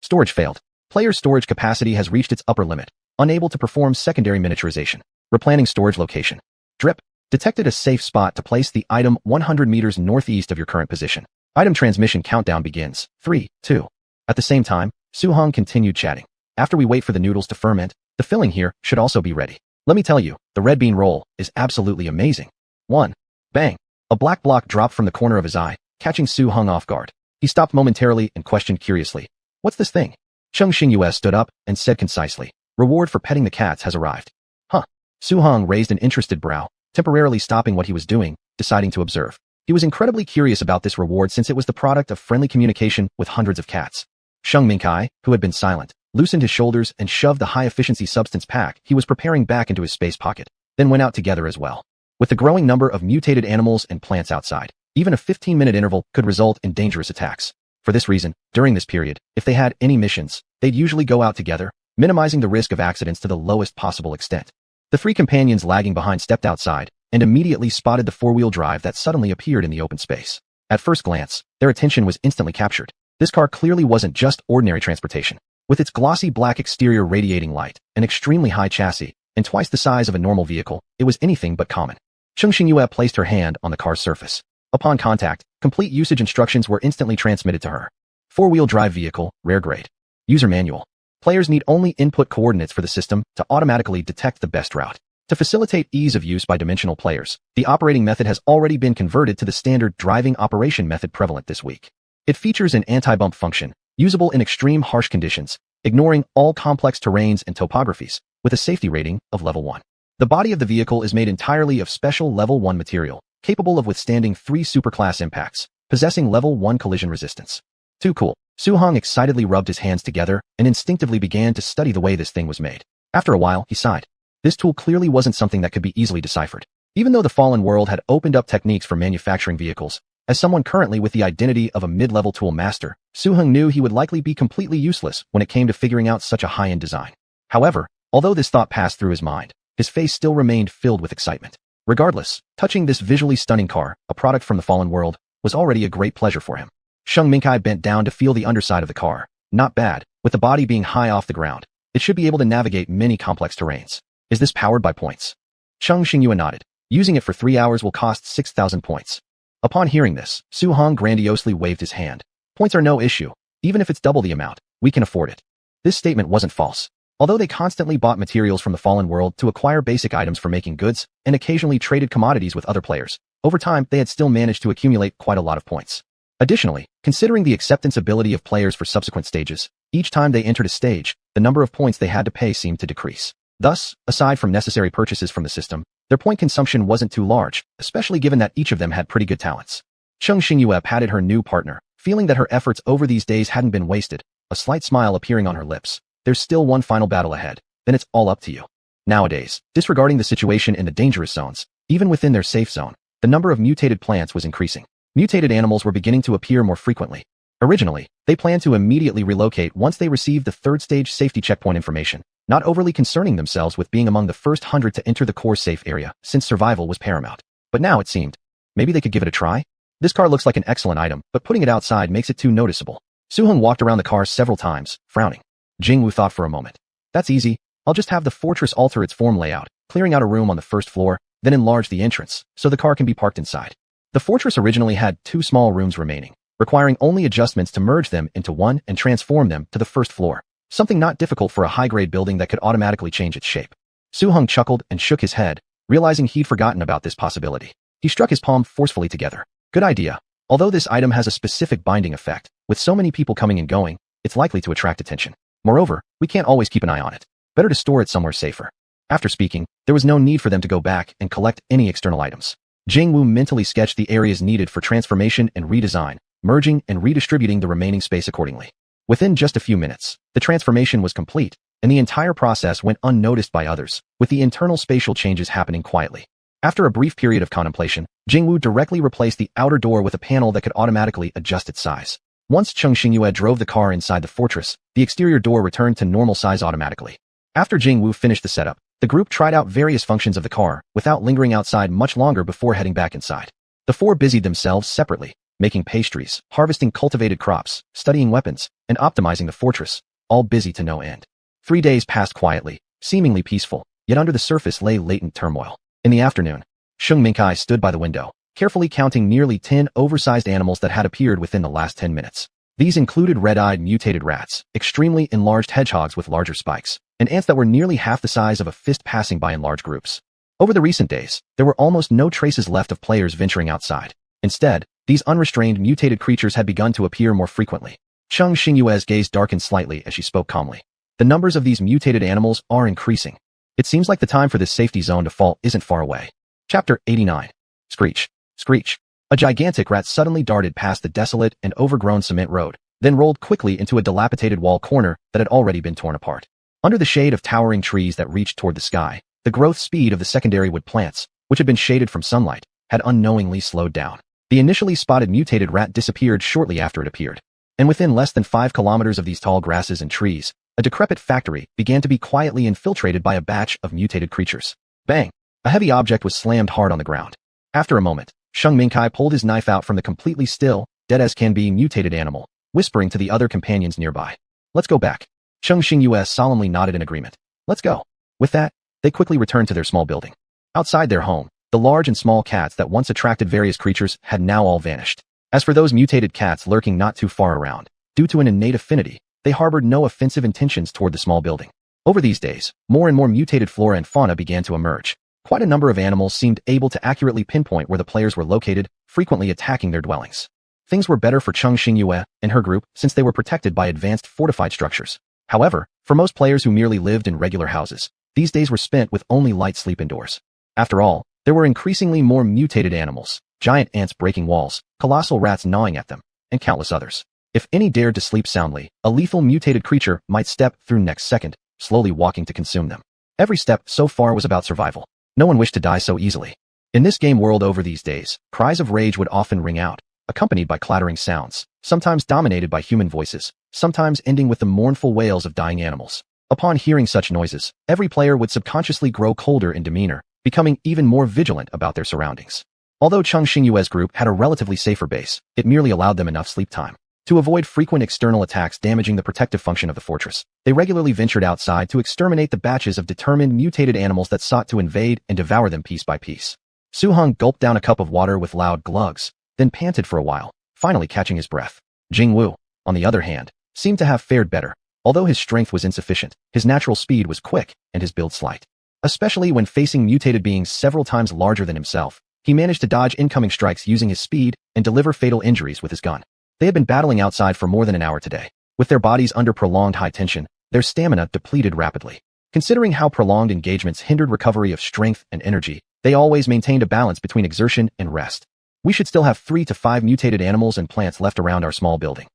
Storage failed. Player's storage capacity has reached its upper limit, unable to perform secondary miniaturization. Replanning storage location. Drip, detected a safe spot to place the item 100 meters northeast of your current position. Item transmission countdown begins. 3, 2. At the same time, Su-hung continued chatting. After we wait for the noodles to ferment, the filling here should also be ready. Let me tell you, the red bean roll is absolutely amazing. 1. Bang. A black block dropped from the corner of his eye, catching Su-hung off guard. He stopped momentarily and questioned curiously, "What's this thing?" Chung Xingyue stood up and said concisely, "Reward for petting the cats has arrived." Huh. Su-hung raised an interested brow, temporarily stopping what he was doing, deciding to observe. He was incredibly curious about this reward since it was the product of friendly communication with hundreds of cats. Sheng Mingkai, who had been silent, loosened his shoulders and shoved the high-efficiency substance pack he was preparing back into his space pocket, then went out together as well. With the growing number of mutated animals and plants outside, even a 15-minute interval could result in dangerous attacks. For this reason, during this period, if they had any missions, they'd usually go out together, minimizing the risk of accidents to the lowest possible extent. The 3 companions lagging behind stepped outside and immediately spotted the 4-wheel drive that suddenly appeared in the open space. At first glance, their attention was instantly captured. This car clearly wasn't just ordinary transportation. With its glossy black exterior radiating light, an extremely high chassis, and twice the size of a normal vehicle, it was anything but common. Chung Xingyue placed her hand on the car's surface. Upon contact, complete usage instructions were instantly transmitted to her. 4-wheel drive vehicle, rare grade. User manual. Players need only input coordinates for the system to automatically detect the best route. To facilitate ease of use by dimensional players, the operating method has already been converted to the standard driving operation method prevalent this week. It features an anti-bump function, usable in extreme harsh conditions, ignoring all complex terrains and topographies, with a safety rating of level 1. The body of the vehicle is made entirely of special level 1 material, capable of withstanding 3 superclass impacts, possessing level 1 collision resistance. Too cool. Su-hong excitedly rubbed his hands together and instinctively began to study the way this thing was made. After a while, he sighed. This tool clearly wasn't something that could be easily deciphered. Even though the fallen world had opened up techniques for manufacturing vehicles, as someone currently with the identity of a mid-level tool master, Su-hong knew he would likely be completely useless when it came to figuring out such a high-end design. However, although this thought passed through his mind, his face still remained filled with excitement. Regardless, touching this visually stunning car, a product from the fallen world, was already a great pleasure for him. Sheng Mingkai bent down to feel the underside of the car. Not bad, with the body being high off the ground. It should be able to navigate many complex terrains. Is this powered by points? Cheng Xingyue nodded. Using it for 3 hours will cost 6,000 points. Upon hearing this, Su-hong grandiosely waved his hand. Points are no issue. Even if it's double the amount, we can afford it. This statement wasn't false. Although they constantly bought materials from the fallen world to acquire basic items for making goods, and occasionally traded commodities with other players, over time they had still managed to accumulate quite a lot of points. Additionally, considering the acceptance ability of players for subsequent stages, each time they entered a stage, the number of points they had to pay seemed to decrease. Thus, aside from necessary purchases from the system, their point consumption wasn't too large, especially given that each of them had pretty good talents. Cheng Xingyue patted her new partner, feeling that her efforts over these days hadn't been wasted, a slight smile appearing on her lips. There's still one final battle ahead, then it's all up to you. Nowadays, disregarding the situation in the dangerous zones, even within their safe zone, the number of mutated plants was increasing. Mutated animals were beginning to appear more frequently. Originally, they planned to immediately relocate once they received the third-stage safety checkpoint information, not overly concerning themselves with being among the first 100 to enter the core safe area, since survival was paramount. But now it seemed, maybe they could give it a try? This car looks like an excellent item, but putting it outside makes it too noticeable. Su-hong walked around the car several times, frowning. Jingwu thought for a moment. That's easy. I'll just have the fortress alter its form layout, clearing out a room on the first floor, then enlarge the entrance, so the car can be parked inside. The fortress originally had 2 small rooms remaining, requiring only adjustments to merge them into one and transform them to the first floor. Something not difficult for a high-grade building that could automatically change its shape. Su-hong chuckled and shook his head, realizing he'd forgotten about this possibility. He struck his palm forcefully together. Good idea. Although this item has a specific binding effect, with so many people coming and going, it's likely to attract attention. Moreover, we can't always keep an eye on it. Better to store it somewhere safer. After speaking, there was no need for them to go back and collect any external items. Jingwu mentally sketched the areas needed for transformation and redesign, merging and redistributing the remaining space accordingly. Within just a few minutes, the transformation was complete, and the entire process went unnoticed by others, with the internal spatial changes happening quietly. After a brief period of contemplation, Jingwu directly replaced the outer door with a panel that could automatically adjust its size. Once Cheng Xingyue drove the car inside the fortress, the exterior door returned to normal size automatically. After Jingwu finished the setup, the group tried out various functions of the car, without lingering outside much longer before heading back inside. The 4 busied themselves separately, making pastries, harvesting cultivated crops, studying weapons, and optimizing the fortress, all busy to no end. 3 days passed quietly, seemingly peaceful, yet under the surface lay latent turmoil. In the afternoon, Sheng Mingkai stood by the window, carefully counting nearly 10 oversized animals that had appeared within the last 10 minutes. These included red-eyed mutated rats, extremely enlarged hedgehogs with larger spikes, and ants that were nearly half the size of a fist passing by in large groups. Over the recent days, there were almost no traces left of players venturing outside. Instead, these unrestrained mutated creatures had begun to appear more frequently. Cheng Xingyue's gaze darkened slightly as she spoke calmly. The numbers of these mutated animals are increasing. It seems like the time for this safety zone to fall isn't far away. Chapter 89. Screech. Screech. A gigantic rat suddenly darted past the desolate and overgrown cement road, then rolled quickly into a dilapidated wall corner that had already been torn apart. Under the shade of towering trees that reached toward the sky, the growth speed of the secondary wood plants, which had been shaded from sunlight, had unknowingly slowed down. The initially spotted mutated rat disappeared shortly after it appeared. And within less than 5 kilometers of these tall grasses and trees, a decrepit factory began to be quietly infiltrated by a batch of mutated creatures. Bang! A heavy object was slammed hard on the ground. After a moment, Sheng Mingkai pulled his knife out from the completely still, dead-as-can-be mutated animal, whispering to the other companions nearby. Let's go back. Cheng Xingyue solemnly nodded in agreement. Let's go. With that, they quickly returned to their small building. Outside their home, the large and small cats that once attracted various creatures had now all vanished. As for those mutated cats lurking not too far around, due to an innate affinity, they harbored no offensive intentions toward the small building. Over these days, more and more mutated flora and fauna began to emerge. Quite a number of animals seemed able to accurately pinpoint where the players were located, frequently attacking their dwellings. Things were better for Cheng Xingyue and her group since they were protected by advanced fortified structures. However, for most players who merely lived in regular houses, these days were spent with only light sleep indoors. After all, there were increasingly more mutated animals, giant ants breaking walls, colossal rats gnawing at them, and countless others. If any dared to sleep soundly, a lethal mutated creature might step through next second, slowly walking to consume them. Every step so far was about survival. No one wished to die so easily. In this game world over these days, cries of rage would often ring out, accompanied by clattering sounds, sometimes dominated by human voices, sometimes ending with the mournful wails of dying animals. Upon hearing such noises, every player would subconsciously grow colder in demeanor, becoming even more vigilant about their surroundings. Although Cheng Xingyue's group had a relatively safer base, it merely allowed them enough sleep time to avoid frequent external attacks damaging the protective function of the fortress. They regularly ventured outside to exterminate the batches of determined mutated animals that sought to invade and devour them piece by piece. Su Heng gulped down a cup of water with loud glugs, then panted for a while, finally catching his breath. Jing Wu, on the other hand, seemed to have fared better. Although his strength was insufficient, his natural speed was quick and his build slight. Especially when facing mutated beings several times larger than himself, he managed to dodge incoming strikes using his speed and deliver fatal injuries with his gun. They had been battling outside for more than an hour today. With their bodies under prolonged high tension, their stamina depleted rapidly. Considering how prolonged engagements hindered recovery of strength and energy, they always maintained a balance between exertion and rest. We should still have 3 to 5 mutated animals and plants left around our small building,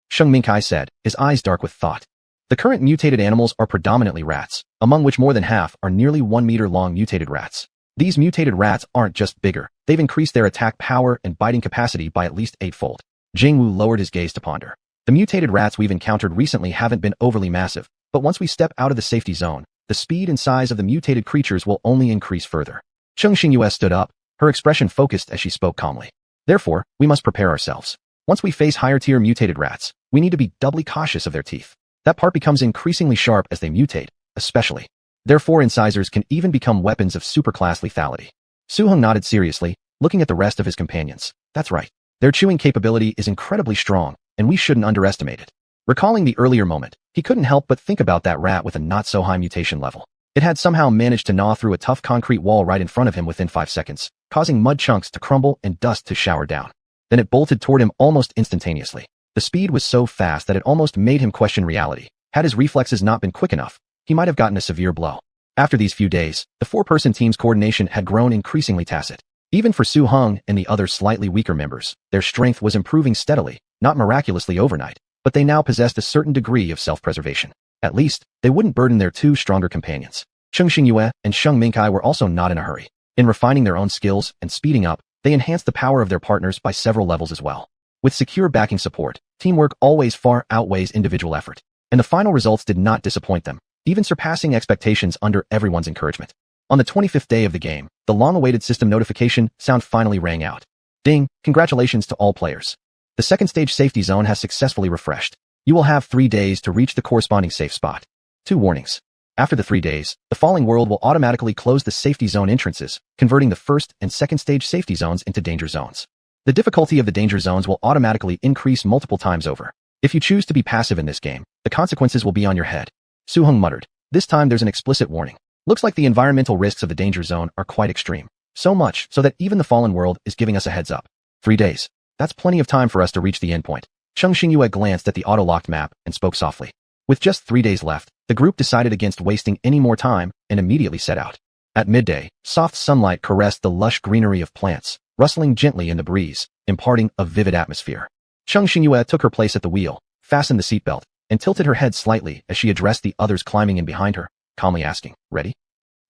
Sheng Mingkai said, his eyes dark with thought. The current mutated animals are predominantly rats, among which more than half are nearly 1 meter long mutated rats. These mutated rats aren't just bigger, they've increased their attack power and biting capacity by at least 8-fold. Jing Wu lowered his gaze to ponder. The mutated rats we've encountered recently haven't been overly massive, but once we step out of the safety zone, the speed and size of the mutated creatures will only increase further. Cheng Xingyue stood up, her expression focused as she spoke calmly. Therefore, we must prepare ourselves. Once we face higher-tier mutated rats, we need to be doubly cautious of their teeth. That part becomes increasingly sharp as they mutate, especially. Their 4 incisors can even become weapons of superclass lethality. Su Heng nodded seriously, looking at the rest of his companions. That's right. Their chewing capability is incredibly strong, and we shouldn't underestimate it. Recalling the earlier moment, he couldn't help but think about that rat with a not-so-high mutation level. It had somehow managed to gnaw through a tough concrete wall right in front of him within 5 seconds, causing mud chunks to crumble and dust to shower down. Then it bolted toward him almost instantaneously. The speed was so fast that it almost made him question reality. Had his reflexes not been quick enough, he might have gotten a severe blow. After these few days, the 4-person team's coordination had grown increasingly tacit. Even for Su Heng and the other slightly weaker members, their strength was improving steadily, not miraculously overnight, but they now possessed a certain degree of self-preservation. At least, they wouldn't burden their 2 stronger companions. Cheng Xingyue and Sheng Mingkai were also not in a hurry. In refining their own skills and speeding up, they enhanced the power of their partners by several levels as well. With secure backing support, teamwork always far outweighs individual effort, and the final results did not disappoint them, even surpassing expectations under everyone's encouragement. On the 25th day of the game, the long-awaited system notification sound finally rang out. Ding, congratulations to all players. The second stage safety zone has successfully refreshed. You will have 3 days to reach the corresponding safe spot. 2 warnings. After the 3 days, the falling world will automatically close the safety zone entrances, converting the first and second stage safety zones into danger zones. The difficulty of the danger zones will automatically increase multiple times over. If you choose to be passive in this game, the consequences will be on your head. Su Heng muttered. This time there's an explicit warning. Looks like the environmental risks of the danger zone are quite extreme. So much so that even the fallen world is giving us a heads up. 3 days. That's plenty of time for us to reach the endpoint. Cheng Xingyue glanced at the auto-locked map and spoke softly. With just 3 days left, the group decided against wasting any more time and immediately set out. At midday, soft sunlight caressed the lush greenery of plants, rustling gently in the breeze, imparting a vivid atmosphere. Cheng Xingyue took her place at the wheel, fastened the seatbelt, and tilted her head slightly as she addressed the others climbing in behind her, calmly asking, "Ready?"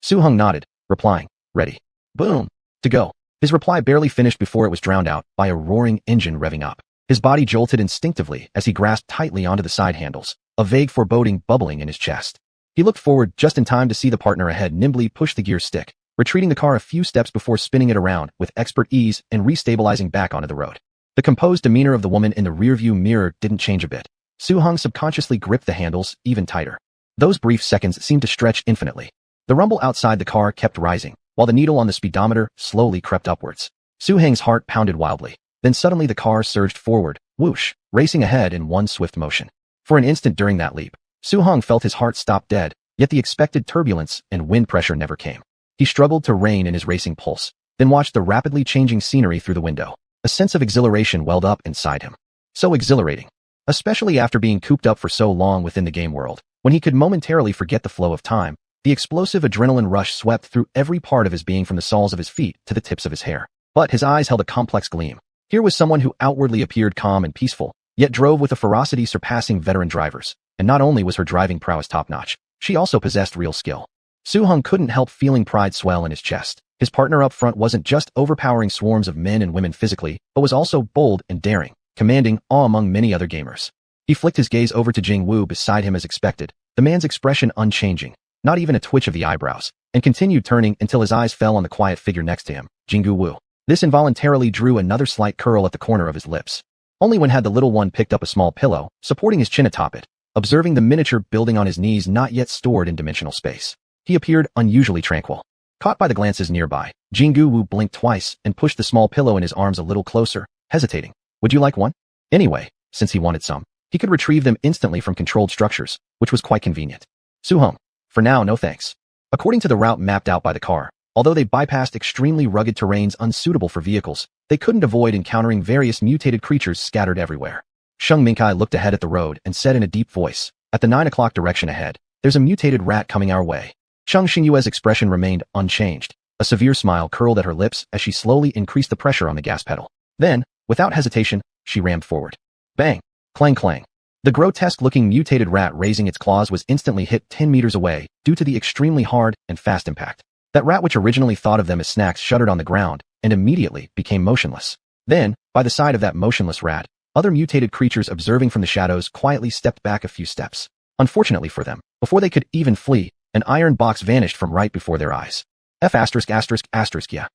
Su Heng nodded, replying, "Ready." Boom! To go. His reply barely finished before it was drowned out by a roaring engine revving up. His body jolted instinctively as he grasped tightly onto the side handles, a vague foreboding bubbling in his chest. He looked forward just in time to see the partner ahead nimbly push the gear stick, retreating the car a few steps before spinning it around with expert ease and restabilizing back onto the road. The composed demeanor of the woman in the rearview mirror didn't change a bit. Su Heng subconsciously gripped the handles even tighter. Those brief seconds seemed to stretch infinitely. The rumble outside the car kept rising, while the needle on the speedometer slowly crept upwards. Su Heng's heart pounded wildly. Then suddenly the car surged forward, whoosh, racing ahead in one swift motion. For an instant during that leap, Su Heng felt his heart stop dead, Yet the expected turbulence and wind pressure never came. He struggled to rein in his racing pulse, then watched the rapidly changing scenery through the window. A sense of exhilaration welled up inside him. So exhilarating. Especially after being cooped up for so long within the game world, when he could momentarily forget the flow of time. The explosive adrenaline rush swept through every part of his being from the soles of his feet to the tips of his hair. But his eyes held a complex gleam. Here was someone who outwardly appeared calm and peaceful, yet drove with a ferocity surpassing veteran drivers. And not only was her driving prowess top-notch, she also possessed real skill. Su-hung couldn't help feeling pride swell in his chest. His partner up front wasn't just overpowering swarms of men and women physically, but was also bold and daring, commanding awe among many other gamers. He flicked his gaze over to Jing-woo beside him as expected, the man's expression unchanging, not even a twitch of the eyebrows, and continued turning until his eyes fell on the quiet figure next to him, Jing-woo. This involuntarily drew another slight curl at the corner of his lips. Only when had the little one picked up a small pillow, supporting his chin atop it, observing the miniature building on his knees not yet stored in dimensional space. He appeared unusually tranquil. Caught by the glances nearby, Jing-woo blinked twice and pushed the small pillow in his arms a little closer, hesitating. Would you like one? Anyway, since he wanted some, he could retrieve them instantly from controlled structures, which was quite convenient. Su-hung. For now, no thanks. According to the route mapped out by the car, although they bypassed extremely rugged terrains unsuitable for vehicles, they couldn't avoid encountering various mutated creatures scattered everywhere. Sheng Mingkai looked ahead at the road and said in a deep voice, at the 9 o'clock direction ahead, there's a mutated rat coming our way. Cheng Xingyue's expression remained unchanged. A severe smile curled at her lips as she slowly increased the pressure on the gas pedal. Then, without hesitation, she rammed forward. Bang! Clang clang. The grotesque-looking mutated rat raising its claws was instantly hit 10 meters away due to the extremely hard and fast impact. That rat which originally thought of them as snacks shuddered on the ground and immediately became motionless. Then, by the side of that motionless rat, other mutated creatures observing from the shadows quietly stepped back a few steps. Unfortunately for them, before they could even flee, an iron box vanished from right before their eyes. Yeah.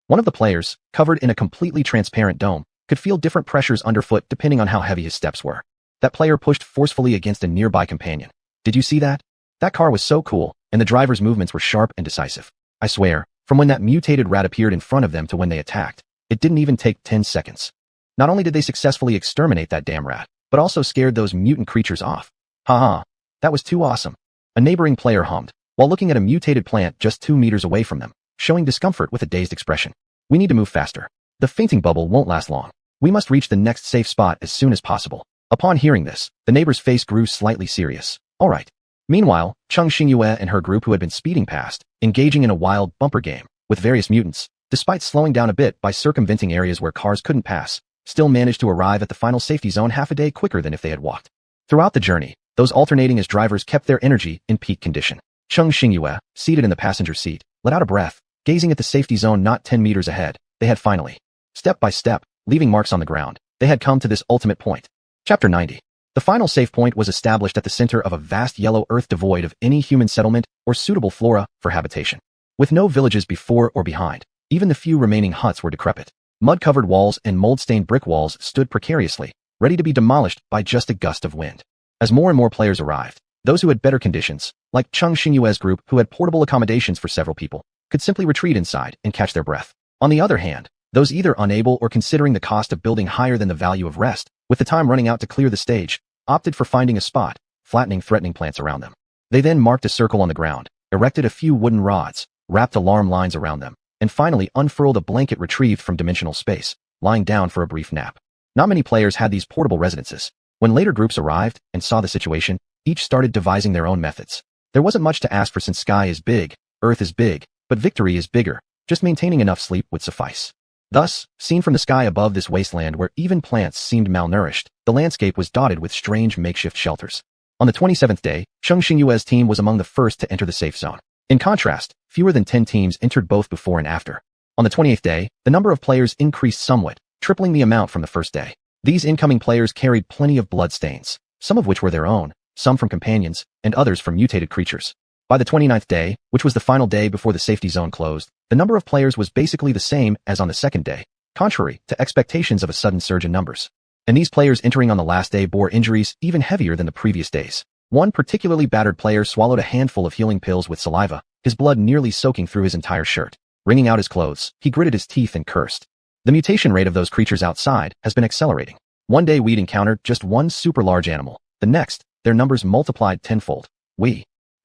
One of the players, covered in a completely transparent dome, could feel different pressures underfoot depending on how heavy his steps were. That player pushed forcefully against a nearby companion. Did you see that? That car was so cool, and the driver's movements were sharp and decisive. I swear, from when that mutated rat appeared in front of them to when they attacked, it didn't even take 10 seconds. Not only did they successfully exterminate that damn rat, but also scared those mutant creatures off. Haha, that was too awesome. A neighboring player hummed, while looking at a mutated plant just 2 meters away from them, showing discomfort with a dazed expression. We need to move faster. The fainting bubble won't last long. We must reach the next safe spot as soon as possible. Upon hearing this, the neighbor's face grew slightly serious. All right. Meanwhile, Cheng Xingyue and her group who had been speeding past, engaging in a wild bumper game with various mutants, despite slowing down a bit by circumventing areas where cars couldn't pass, still managed to arrive at the final safety zone half a day quicker than if they had walked. Throughout the journey, those alternating as drivers kept their energy in peak condition. Cheng Xingyue, seated in the passenger seat, let out a breath, gazing at the safety zone not 10 meters ahead. They had finally, step by step, leaving marks on the ground, they had come to this ultimate point. Chapter 90. The final safe point was established at the center of a vast yellow earth devoid of any human settlement or suitable flora for habitation. With no villages before or behind, even the few remaining huts were decrepit. Mud-covered walls and mold-stained brick walls stood precariously, ready to be demolished by just a gust of wind. As more and more players arrived, those who had better conditions, like Cheng Xingyue's group who had portable accommodations for several people, could simply retreat inside and catch their breath. On the other hand, those either unable or considering the cost of building higher than the value of rest, with the time running out to clear the stage, opted for finding a spot, flattening threatening plants around them. They then marked a circle on the ground, erected a few wooden rods, wrapped alarm lines around them, and finally unfurled a blanket retrieved from dimensional space, lying down for a brief nap. Not many players had these portable residences. When later groups arrived and saw the situation, each started devising their own methods. There wasn't much to ask for since sky is big, earth is big, but victory is bigger. Just maintaining enough sleep would suffice. Thus, seen from the sky above this wasteland where even plants seemed malnourished, the landscape was dotted with strange makeshift shelters. On the 27th day, Cheng Xingyue's team was among the first to enter the safe zone. In contrast, fewer than 10 teams entered both before and after. On the 28th day, the number of players increased somewhat, tripling the amount from the first day. These incoming players carried plenty of blood stains, some of which were their own, some from companions, and others from mutated creatures. By the 29th day, which was the final day before the safety zone closed, the number of players was basically the same as on the second day, contrary to expectations of a sudden surge in numbers. And these players entering on the last day bore injuries even heavier than the previous days. One particularly battered player swallowed a handful of healing pills with saliva, his blood nearly soaking through his entire shirt. Wringing out his clothes, he gritted his teeth and cursed. The mutation rate of those creatures outside has been accelerating. One day we'd encountered just one super large animal. The next, their numbers multiplied tenfold.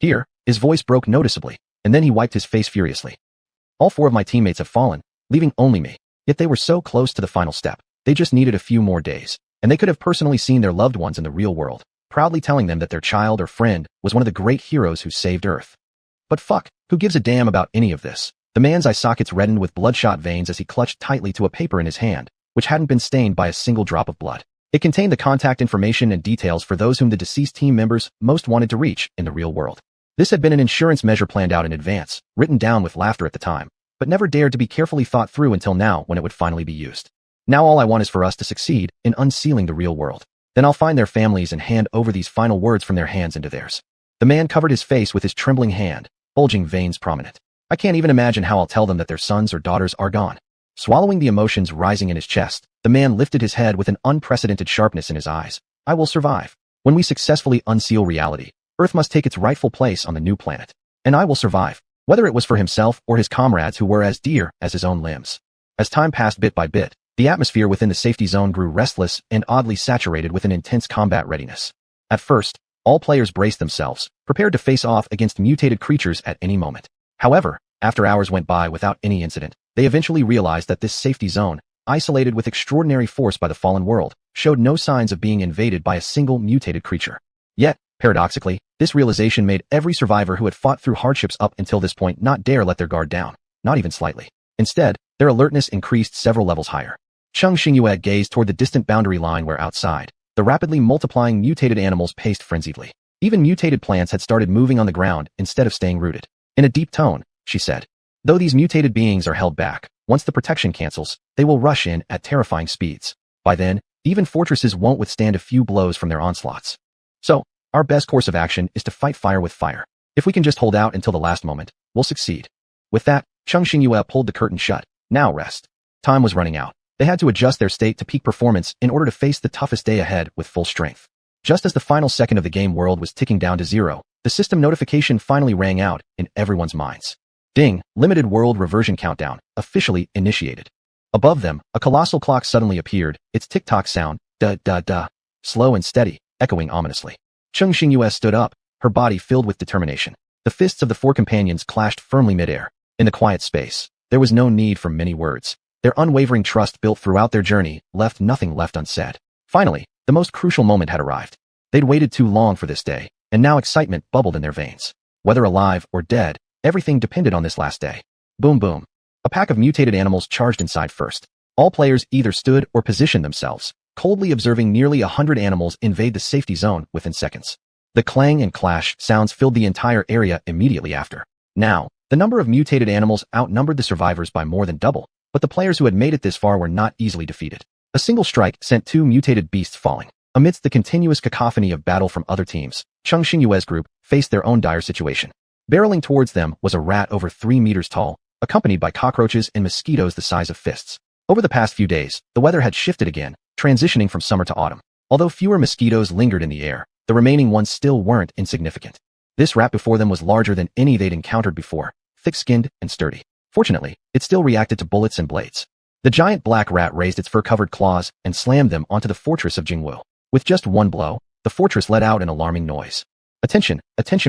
Here, His voice broke noticeably, and then he wiped his face furiously. All 4 of my teammates have fallen, leaving only me. Yet they were so close to the final step. They just needed a few more days, and they could have personally seen their loved ones in the real world, proudly telling them that their child or friend was one of the great heroes who saved Earth. But fuck, who gives a damn about any of this? The man's eye sockets reddened with bloodshot veins as he clutched tightly to a paper in his hand, which hadn't been stained by a single drop of blood. It contained the contact information and details for those whom the deceased team members most wanted to reach in the real world. This had been an insurance measure planned out in advance, written down with laughter at the time, but never dared to be carefully thought through until now when it would finally be used. Now all I want is for us to succeed in unsealing the real world. Then I'll find their families and hand over these final words from their hands into theirs. The man covered his face with his trembling hand, bulging veins prominent. I can't even imagine how I'll tell them that their sons or daughters are gone. Swallowing the emotions rising in his chest, the man lifted his head with an unprecedented sharpness in his eyes. I will survive. When we successfully unseal reality, Earth must take its rightful place on the new planet. And I will survive, whether it was for himself or his comrades who were as dear as his own limbs. As time passed bit by bit, the atmosphere within the safety zone grew restless and oddly saturated with an intense combat readiness. At first, all players braced themselves, prepared to face off against mutated creatures at any moment. However, after hours went by without any incident, they eventually realized that this safety zone, isolated with extraordinary force by the fallen world, showed no signs of being invaded by a single mutated creature. Yet, paradoxically, this realization made every survivor who had fought through hardships up until this point not dare let their guard down, not even slightly. Instead, their alertness increased several levels higher. Cheng Xingyue gazed toward the distant boundary line where outside, the rapidly multiplying mutated animals paced frenziedly. Even mutated plants had started moving on the ground instead of staying rooted. In a deep tone, she said, "Though these mutated beings are held back, once the protection cancels, they will rush in at terrifying speeds. By then, even fortresses won't withstand a few blows from their onslaughts. So, our best course of action is to fight fire with fire. If we can just hold out until the last moment, we'll succeed." With that, Cheng Xingyue pulled the curtain shut. Now rest. Time was running out. They had to adjust their state to peak performance in order to face the toughest day ahead with full strength. Just as the final second of the game world was ticking down to 0, the system notification finally rang out in everyone's minds. Ding, limited world reversion countdown, officially initiated. Above them, a colossal clock suddenly appeared, its tick-tock sound, da-da-da, slow and steady, echoing ominously. Cheng Xingyue stood up, her body filled with determination. The fists of the 4 companions clashed firmly midair. In the quiet space, there was no need for many words. Their unwavering trust built throughout their journey left nothing left unsaid. Finally, the most crucial moment had arrived. They'd waited too long for this day, and now excitement bubbled in their veins. Whether alive or dead, everything depended on this last day. Boom boom. A pack of mutated animals charged inside first. All players either stood or positioned themselves, coldly observing nearly 100 animals invade the safety zone within seconds. The clang and clash sounds filled the entire area immediately after. Now, the number of mutated animals outnumbered the survivors by more than double, but the players who had made it this far were not easily defeated. A single strike sent 2 mutated beasts falling. Amidst the continuous cacophony of battle from other teams, Cheng Xingyue's group faced their own dire situation. Barreling towards them was a rat over 3 meters tall, accompanied by cockroaches and mosquitoes the size of fists. Over the past few days, the weather had shifted again, transitioning from summer to autumn. Although fewer mosquitoes lingered in the air, the remaining ones still weren't insignificant. This rat before them was larger than any they'd encountered before, thick-skinned and sturdy. Fortunately, it still reacted to bullets and blades. The giant black rat raised its fur-covered claws and slammed them onto the fortress of Jingwu. With just one blow, the fortress let out an alarming noise. Attention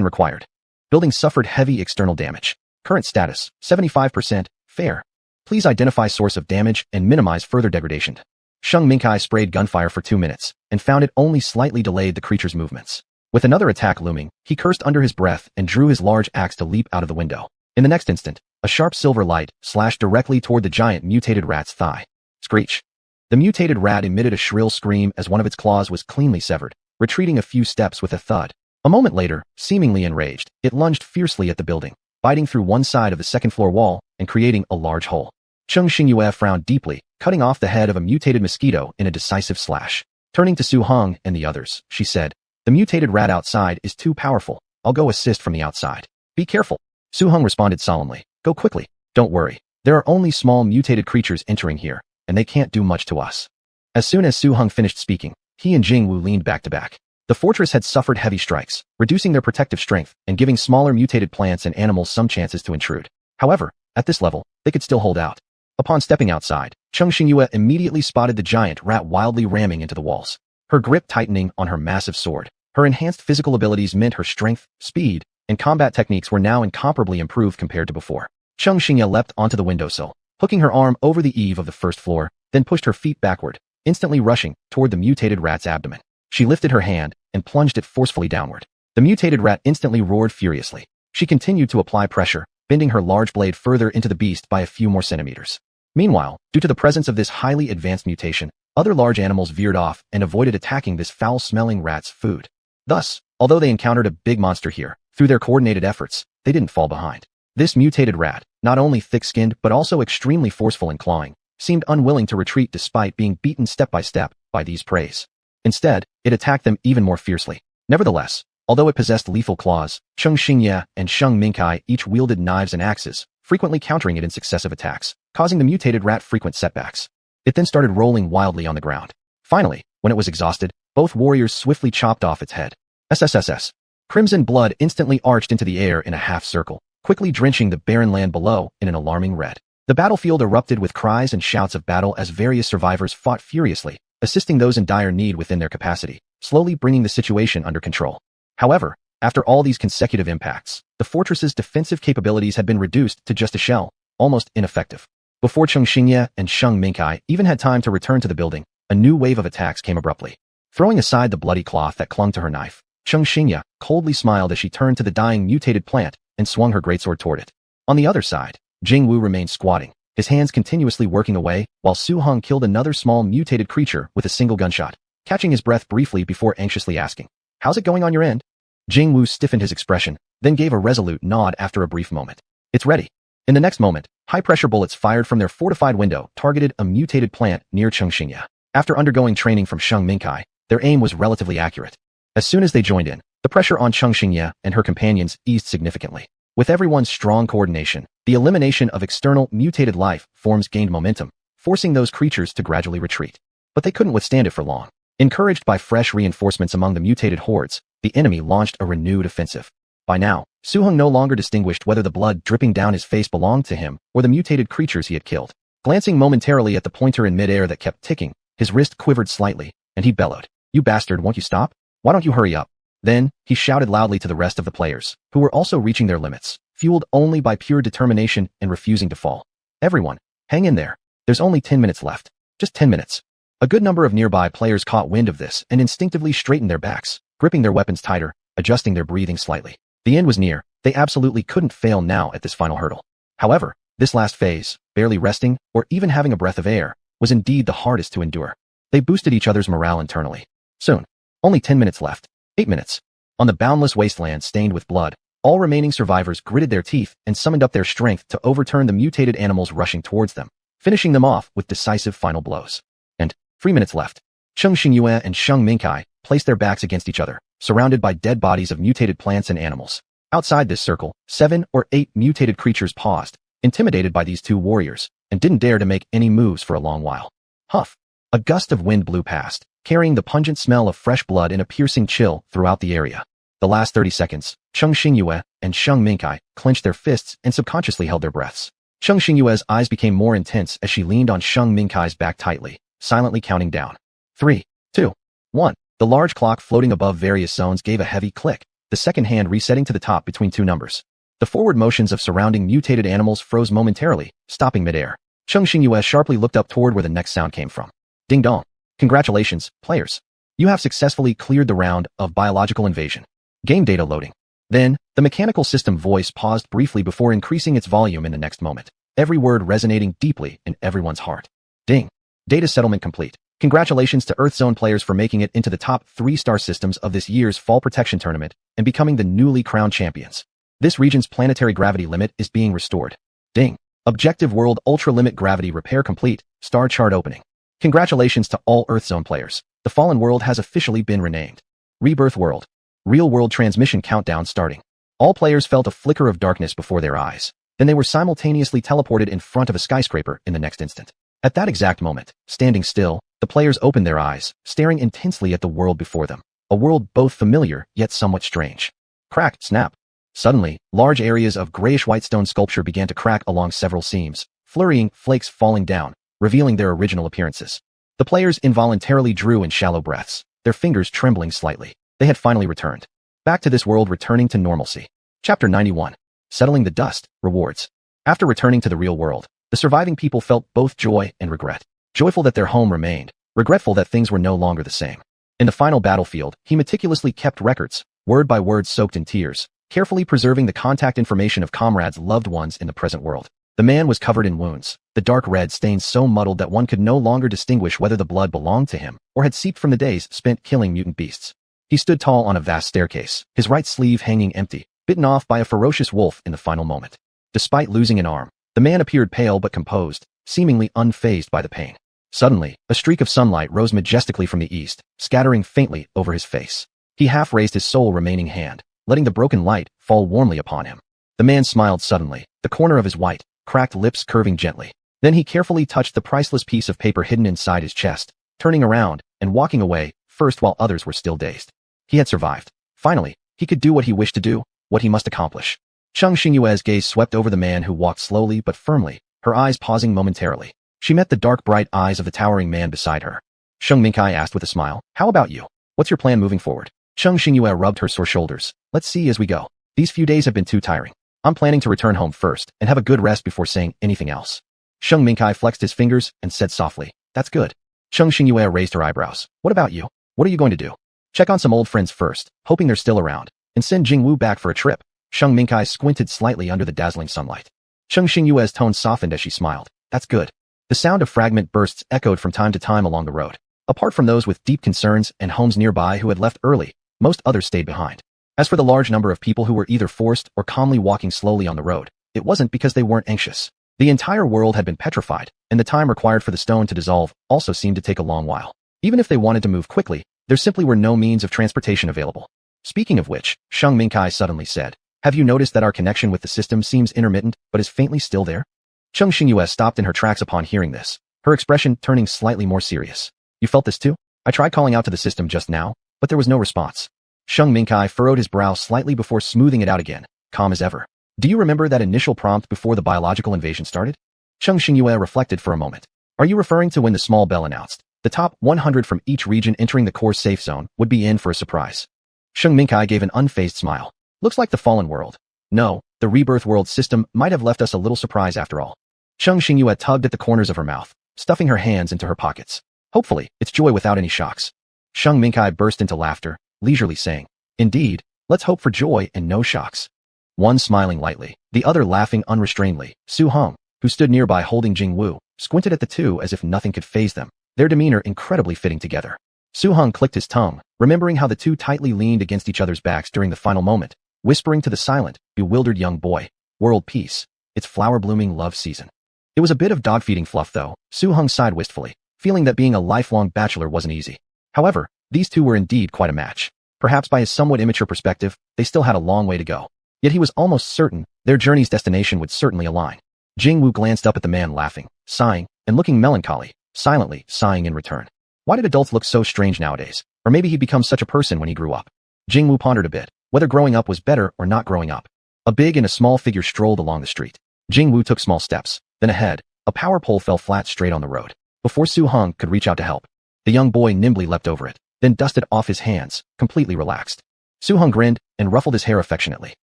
required. Building suffered heavy external damage. Current status, 75%, fair. Please identify source of damage and minimize further degradation. Sheng Mingkai sprayed gunfire for 2 minutes, and found it only slightly delayed the creature's movements. With another attack looming, he cursed under his breath and drew his large axe to leap out of the window. In the next instant, a sharp silver light slashed directly toward the giant mutated rat's thigh. Screech. The mutated rat emitted a shrill scream as one of its claws was cleanly severed, retreating a few steps with a thud. A moment later, seemingly enraged, it lunged fiercely at the building, biting through one side of the second-floor wall and creating a large hole. Cheng Xingyue frowned deeply, cutting off the head of a mutated mosquito in a decisive slash. Turning to Su Heng and the others, she said, "The mutated rat outside is too powerful. I'll go assist from the outside. Be careful." Su Heng responded solemnly, "Go quickly. Don't worry. There are only small mutated creatures entering here, and they can't do much to us." As soon as Su Heng finished speaking, he and Jingwu leaned back to back. The fortress had suffered heavy strikes, reducing their protective strength and giving smaller mutated plants and animals some chances to intrude. However, at this level, they could still hold out. Upon stepping outside, Cheng Xingyue immediately spotted the giant rat wildly ramming into the walls. Her grip tightening on her massive sword. Her enhanced physical abilities meant her strength, speed, and combat techniques were now incomparably improved compared to before. Cheng Xingye leapt onto the windowsill, hooking her arm over the eave of the first floor, then pushed her feet backward, instantly rushing toward the mutated rat's abdomen. She lifted her hand and plunged it forcefully downward. The mutated rat instantly roared furiously. She continued to apply pressure, bending her large blade further into the beast by a few more centimeters. Meanwhile, due to the presence of this highly advanced mutation, other large animals veered off and avoided attacking this foul-smelling rat's food. Thus, although they encountered a big monster here, through their coordinated efforts, they didn't fall behind. This mutated rat, not only thick-skinned but also extremely forceful and clawing, seemed unwilling to retreat despite being beaten step by step by these preys. Instead, it attacked them even more fiercely. Nevertheless, although it possessed lethal claws, Cheng Xingye and Sheng Mingkai each wielded knives and axes, frequently countering it in successive attacks, causing the mutated rat frequent setbacks. It then started rolling wildly on the ground. Finally, when it was exhausted, both warriors swiftly chopped off its head. SSSS. Crimson blood instantly arched into the air in a half circle, quickly drenching the barren land below in an alarming red. The battlefield erupted with cries and shouts of battle as various survivors fought furiously, assisting those in dire need within their capacity, slowly bringing the situation under control. However, after all these consecutive impacts, the fortress's defensive capabilities had been reduced to just a shell, almost ineffective. Before Cheng Xingye and Sheng Mingkai even had time to return to the building, a new wave of attacks came abruptly. Throwing aside the bloody cloth that clung to her knife, Cheng Xingye coldly smiled as she turned to the dying mutated plant and swung her greatsword toward it. On the other side, Jing Wu remained squatting, his hands continuously working away, while Su Heng killed another small mutated creature with a single gunshot, catching his breath briefly before anxiously asking, "How's it going on your end?" Jing Wu stiffened his expression, then gave a resolute nod after a brief moment. "It's ready." In the next moment, high-pressure bullets fired from their fortified window targeted a mutated plant near Cheng Xingye. After undergoing training from Sheng Mingkai, their aim was relatively accurate. As soon as they joined in, the pressure on Cheng Xingye and her companions eased significantly. With everyone's strong coordination, the elimination of external mutated life forms gained momentum, forcing those creatures to gradually retreat. But they couldn't withstand it for long. Encouraged by fresh reinforcements among the mutated hordes, the enemy launched a renewed offensive. By now, Su Heng no longer distinguished whether the blood dripping down his face belonged to him or the mutated creatures he had killed. Glancing momentarily at the pointer in midair that kept ticking, his wrist quivered slightly, and he bellowed, "You bastard, won't you stop? Why don't you hurry up?" Then, he shouted loudly to the rest of the players, who were also reaching their limits, fueled only by pure determination and refusing to fall. "Everyone, hang in there. There's only 10 minutes left. Just 10 minutes. A good number of nearby players caught wind of this and instinctively straightened their backs, gripping their weapons tighter, adjusting their breathing slightly. The end was near. They absolutely couldn't fail now at this final hurdle. However, this last phase, barely resting or even having a breath of air, was indeed the hardest to endure. They boosted each other's morale internally. Soon. Only 10 minutes left. 8 minutes. On the boundless wasteland stained with blood, all remaining survivors gritted their teeth and summoned up their strength to overturn the mutated animals rushing towards them, finishing them off with decisive final blows. And 3 minutes left. Cheng Xingye and Sheng Mingkai placed their backs against each other, surrounded by dead bodies of mutated plants and animals. Outside this circle, 7 or 8 mutated creatures paused, intimidated by these two warriors, and didn't dare to make any moves for a long while. Huff! A gust of wind blew past, carrying the pungent smell of fresh blood in a piercing chill throughout the area. The last 30 seconds, Cheng Xingye and Sheng Mingkai clenched their fists and subconsciously held their breaths. Cheng Xingye's eyes became more intense as she leaned on Sheng Mingkai's back tightly, silently counting down. 3, 2, 1. The large clock floating above various zones gave a heavy click, the second hand resetting to the top between two numbers. The forward motions of surrounding mutated animals froze momentarily, stopping midair. Cheng Xingye sharply looked up toward where the next sound came from. Ding dong. Congratulations, players. You have successfully cleared the round of biological invasion. Game data loading. Then, the mechanical system voice paused briefly before increasing its volume in the next moment, every word resonating deeply in everyone's heart. Ding. Data settlement complete. Congratulations to Earthzone players for making it into the top 3-star systems of this year's Fall Protection Tournament and becoming the newly crowned champions. This region's planetary gravity limit is being restored. Ding. Objective World Ultra Limit Gravity Repair complete, star chart opening. Congratulations to all Earthzone players. The Fallen World has officially been renamed Rebirth World. Real World Transmission countdown starting. All players felt a flicker of darkness before their eyes. Then they were simultaneously teleported in front of a skyscraper in the next instant. At that exact moment, standing still, the players opened their eyes, staring intensely at the world before them. A world both familiar yet somewhat strange. Crack, snap. Suddenly, large areas of grayish-white stone sculpture began to crack along several seams, flurrying, flakes falling down, revealing their original appearances. The players involuntarily drew in shallow breaths, their fingers trembling slightly. They had finally returned. Back to this world, returning to normalcy. Chapter 91. Settling the Dust, Rewards. After returning to the real world, the surviving people felt both joy and regret. Joyful that their home remained, regretful that things were no longer the same. In the final battlefield, he meticulously kept records, word by word soaked in tears, carefully preserving the contact information of comrades' loved ones in the present world. The man was covered in wounds, the dark red stains so muddled that one could no longer distinguish whether the blood belonged to him or had seeped from the days spent killing mutant beasts. He stood tall on a vast staircase, his right sleeve hanging empty, bitten off by a ferocious wolf in the final moment. Despite losing an arm, the man appeared pale but composed, seemingly unfazed by the pain. Suddenly, a streak of sunlight rose majestically from the east, scattering faintly over his face. He half raised his sole remaining hand, letting the broken light fall warmly upon him. The man smiled suddenly, the corner of his white, cracked lips curving gently. Then he carefully touched the priceless piece of paper hidden inside his chest, turning around and walking away, first while others were still dazed. He had survived. Finally, he could do what he wished to do, what he must accomplish. Cheng Xingyue's gaze swept over the man who walked slowly but firmly, her eyes pausing momentarily. She met the dark bright eyes of the towering man beside her. Sheng Minkai asked with a smile, "How about you? What's your plan moving forward?" Cheng Xingyue rubbed her sore shoulders. "Let's see as we go. These few days have been too tiring. I'm planning to return home first and have a good rest before saying anything else." Sheng Minkai flexed his fingers and said softly, "That's good." Cheng Xingyue raised her eyebrows. "What about you? What are you going to do?" "Check on some old friends first, hoping they're still around, and send Jingwu back for a trip." Sheng Minkai squinted slightly under the dazzling sunlight. Cheng Xingyue's tone softened as she smiled. "That's good." The sound of fragment bursts echoed from time to time along the road. Apart from those with deep concerns and homes nearby who had left early, most others stayed behind. As for the large number of people who were either forced or calmly walking slowly on the road, it wasn't because they weren't anxious. The entire world had been petrified, and the time required for the stone to dissolve also seemed to take a long while. Even if they wanted to move quickly, there simply were no means of transportation available. Speaking of which, Sheng Minkai suddenly said, "Have you noticed that our connection with the system seems intermittent, but is faintly still there?" Cheng Xingyue stopped in her tracks upon hearing this, her expression turning slightly more serious. "You felt this too? I tried calling out to the system just now, but there was no response." Sheng Minkai furrowed his brow slightly before smoothing it out again, calm as ever. "Do you remember that initial prompt before the biological invasion started?" Cheng Xingyue reflected for a moment. "Are you referring to when the small bell announced the top 100 from each region entering the core safe zone would be in for a surprise?" Sheng Minkai gave an unfazed smile. "Looks like the fallen world. No, the rebirth world system might have left us a little surprise after all." Cheng Xingyue tugged at the corners of her mouth, stuffing her hands into her pockets. "Hopefully, it's joy without any shocks." Sheng Minkai burst into laughter, leisurely saying, "Indeed, let's hope for joy and no shocks." One smiling lightly, the other laughing unrestrainedly, Su Hong, who stood nearby holding Jing Wu, squinted at the two as if nothing could faze them, their demeanor incredibly fitting together. Su Hong clicked his tongue, remembering how the two tightly leaned against each other's backs during the final moment, whispering to the silent, bewildered young boy, "World peace. It's flower-blooming love season." It was a bit of dog-feeding fluff though. Su Hong sighed wistfully, feeling that being a lifelong bachelor wasn't easy. However, these two were indeed quite a match. Perhaps by his somewhat immature perspective, they still had a long way to go. Yet he was almost certain their journey's destination would certainly align. Jing Wu glanced up at the man laughing, sighing, and looking melancholy, silently sighing in return. Why did adults look so strange nowadays? Or maybe he'd become such a person when he grew up. Jing Wu pondered a bit, whether growing up was better or not growing up. A big and a small figure strolled along the street. Jing Wu took small steps. Then ahead, a power pole fell flat straight on the road. Before Su Hong could reach out to help, the young boy nimbly leapt over it, then dusted off his hands, completely relaxed. Su Hong grinned and ruffled his hair affectionately.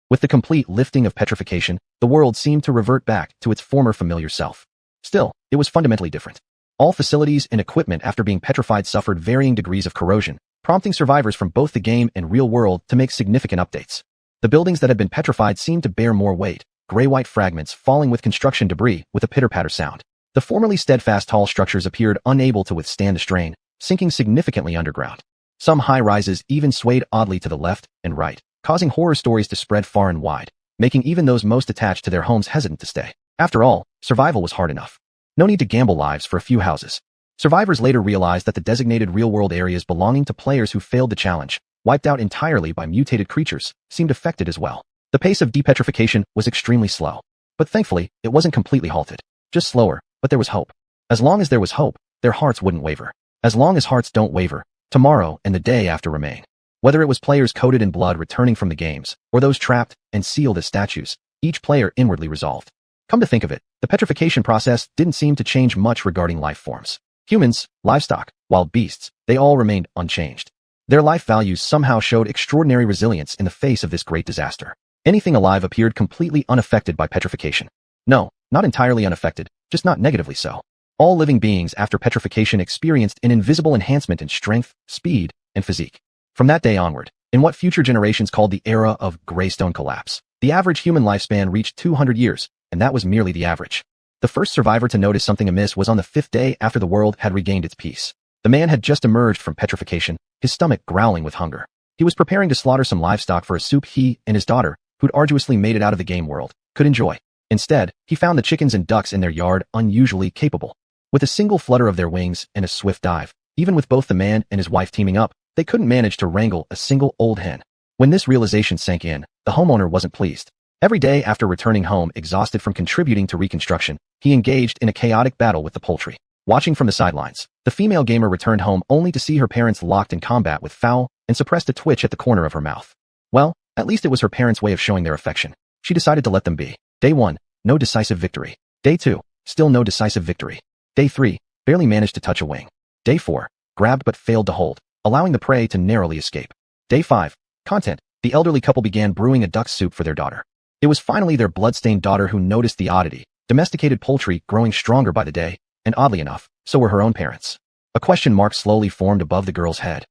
With the complete lifting of petrification, the world seemed to revert back to its former familiar self. Still, it was fundamentally different. All facilities and equipment after being petrified suffered varying degrees of corrosion, prompting survivors from both the game and real world to make significant updates. The buildings that had been petrified seemed to bear more weight, gray-white fragments falling with construction debris with a pitter-patter sound. The formerly steadfast tall structures appeared unable to withstand the strain, sinking significantly underground. Some high-rises even swayed oddly to the left and right, causing horror stories to spread far and wide, making even those most attached to their homes hesitant to stay. After all, survival was hard enough. No need to gamble lives for a few houses. Survivors later realized that the designated real-world areas belonging to players who failed the challenge, wiped out entirely by mutated creatures, seemed affected as well. The pace of depetrification was extremely slow. But thankfully, it wasn't completely halted. Just slower, but there was hope. As long as there was hope, their hearts wouldn't waver. As long as hearts don't waver, tomorrow and the day after remain. Whether it was players coated in blood returning from the games, or those trapped and sealed as statues, each player inwardly resolved. Come to think of it, the petrification process didn't seem to change much regarding life forms. Humans, livestock, wild beasts, they all remained unchanged. Their life values somehow showed extraordinary resilience in the face of this great disaster. Anything alive appeared completely unaffected by petrification. No, not entirely unaffected, just not negatively so. All living beings after petrification experienced an invisible enhancement in strength, speed, and physique. From that day onward, in what future generations called the era of Greystone Collapse, the average human lifespan reached 200 years, and that was merely the average. The first survivor to notice something amiss was on the 5th day after the world had regained its peace. The man had just emerged from petrification, his stomach growling with hunger. He was preparing to slaughter some livestock for a soup he and his daughter, who'd arduously made it out of the game world, could enjoy. Instead, he found the chickens and ducks in their yard unusually capable. With a single flutter of their wings and a swift dive, even with both the man and his wife teaming up, they couldn't manage to wrangle a single old hen. When this realization sank in, the homeowner wasn't pleased. Every day after returning home exhausted from contributing to reconstruction, he engaged in a chaotic battle with the poultry. Watching from the sidelines, the female gamer returned home only to see her parents locked in combat with fowl and suppressed a twitch at the corner of her mouth. Well, at least it was her parents' way of showing their affection. She decided to let them be. Day 1, no decisive victory. Day 2, still no decisive victory. Day 3, barely managed to touch a wing. Day 4, grabbed but failed to hold, allowing the prey to narrowly escape. Day 5, content. The elderly couple began brewing a duck soup for their daughter. It was finally their blood-stained daughter who noticed the oddity, domesticated poultry growing stronger by the day, and oddly enough, so were her own parents. A question mark slowly formed above the girl's head.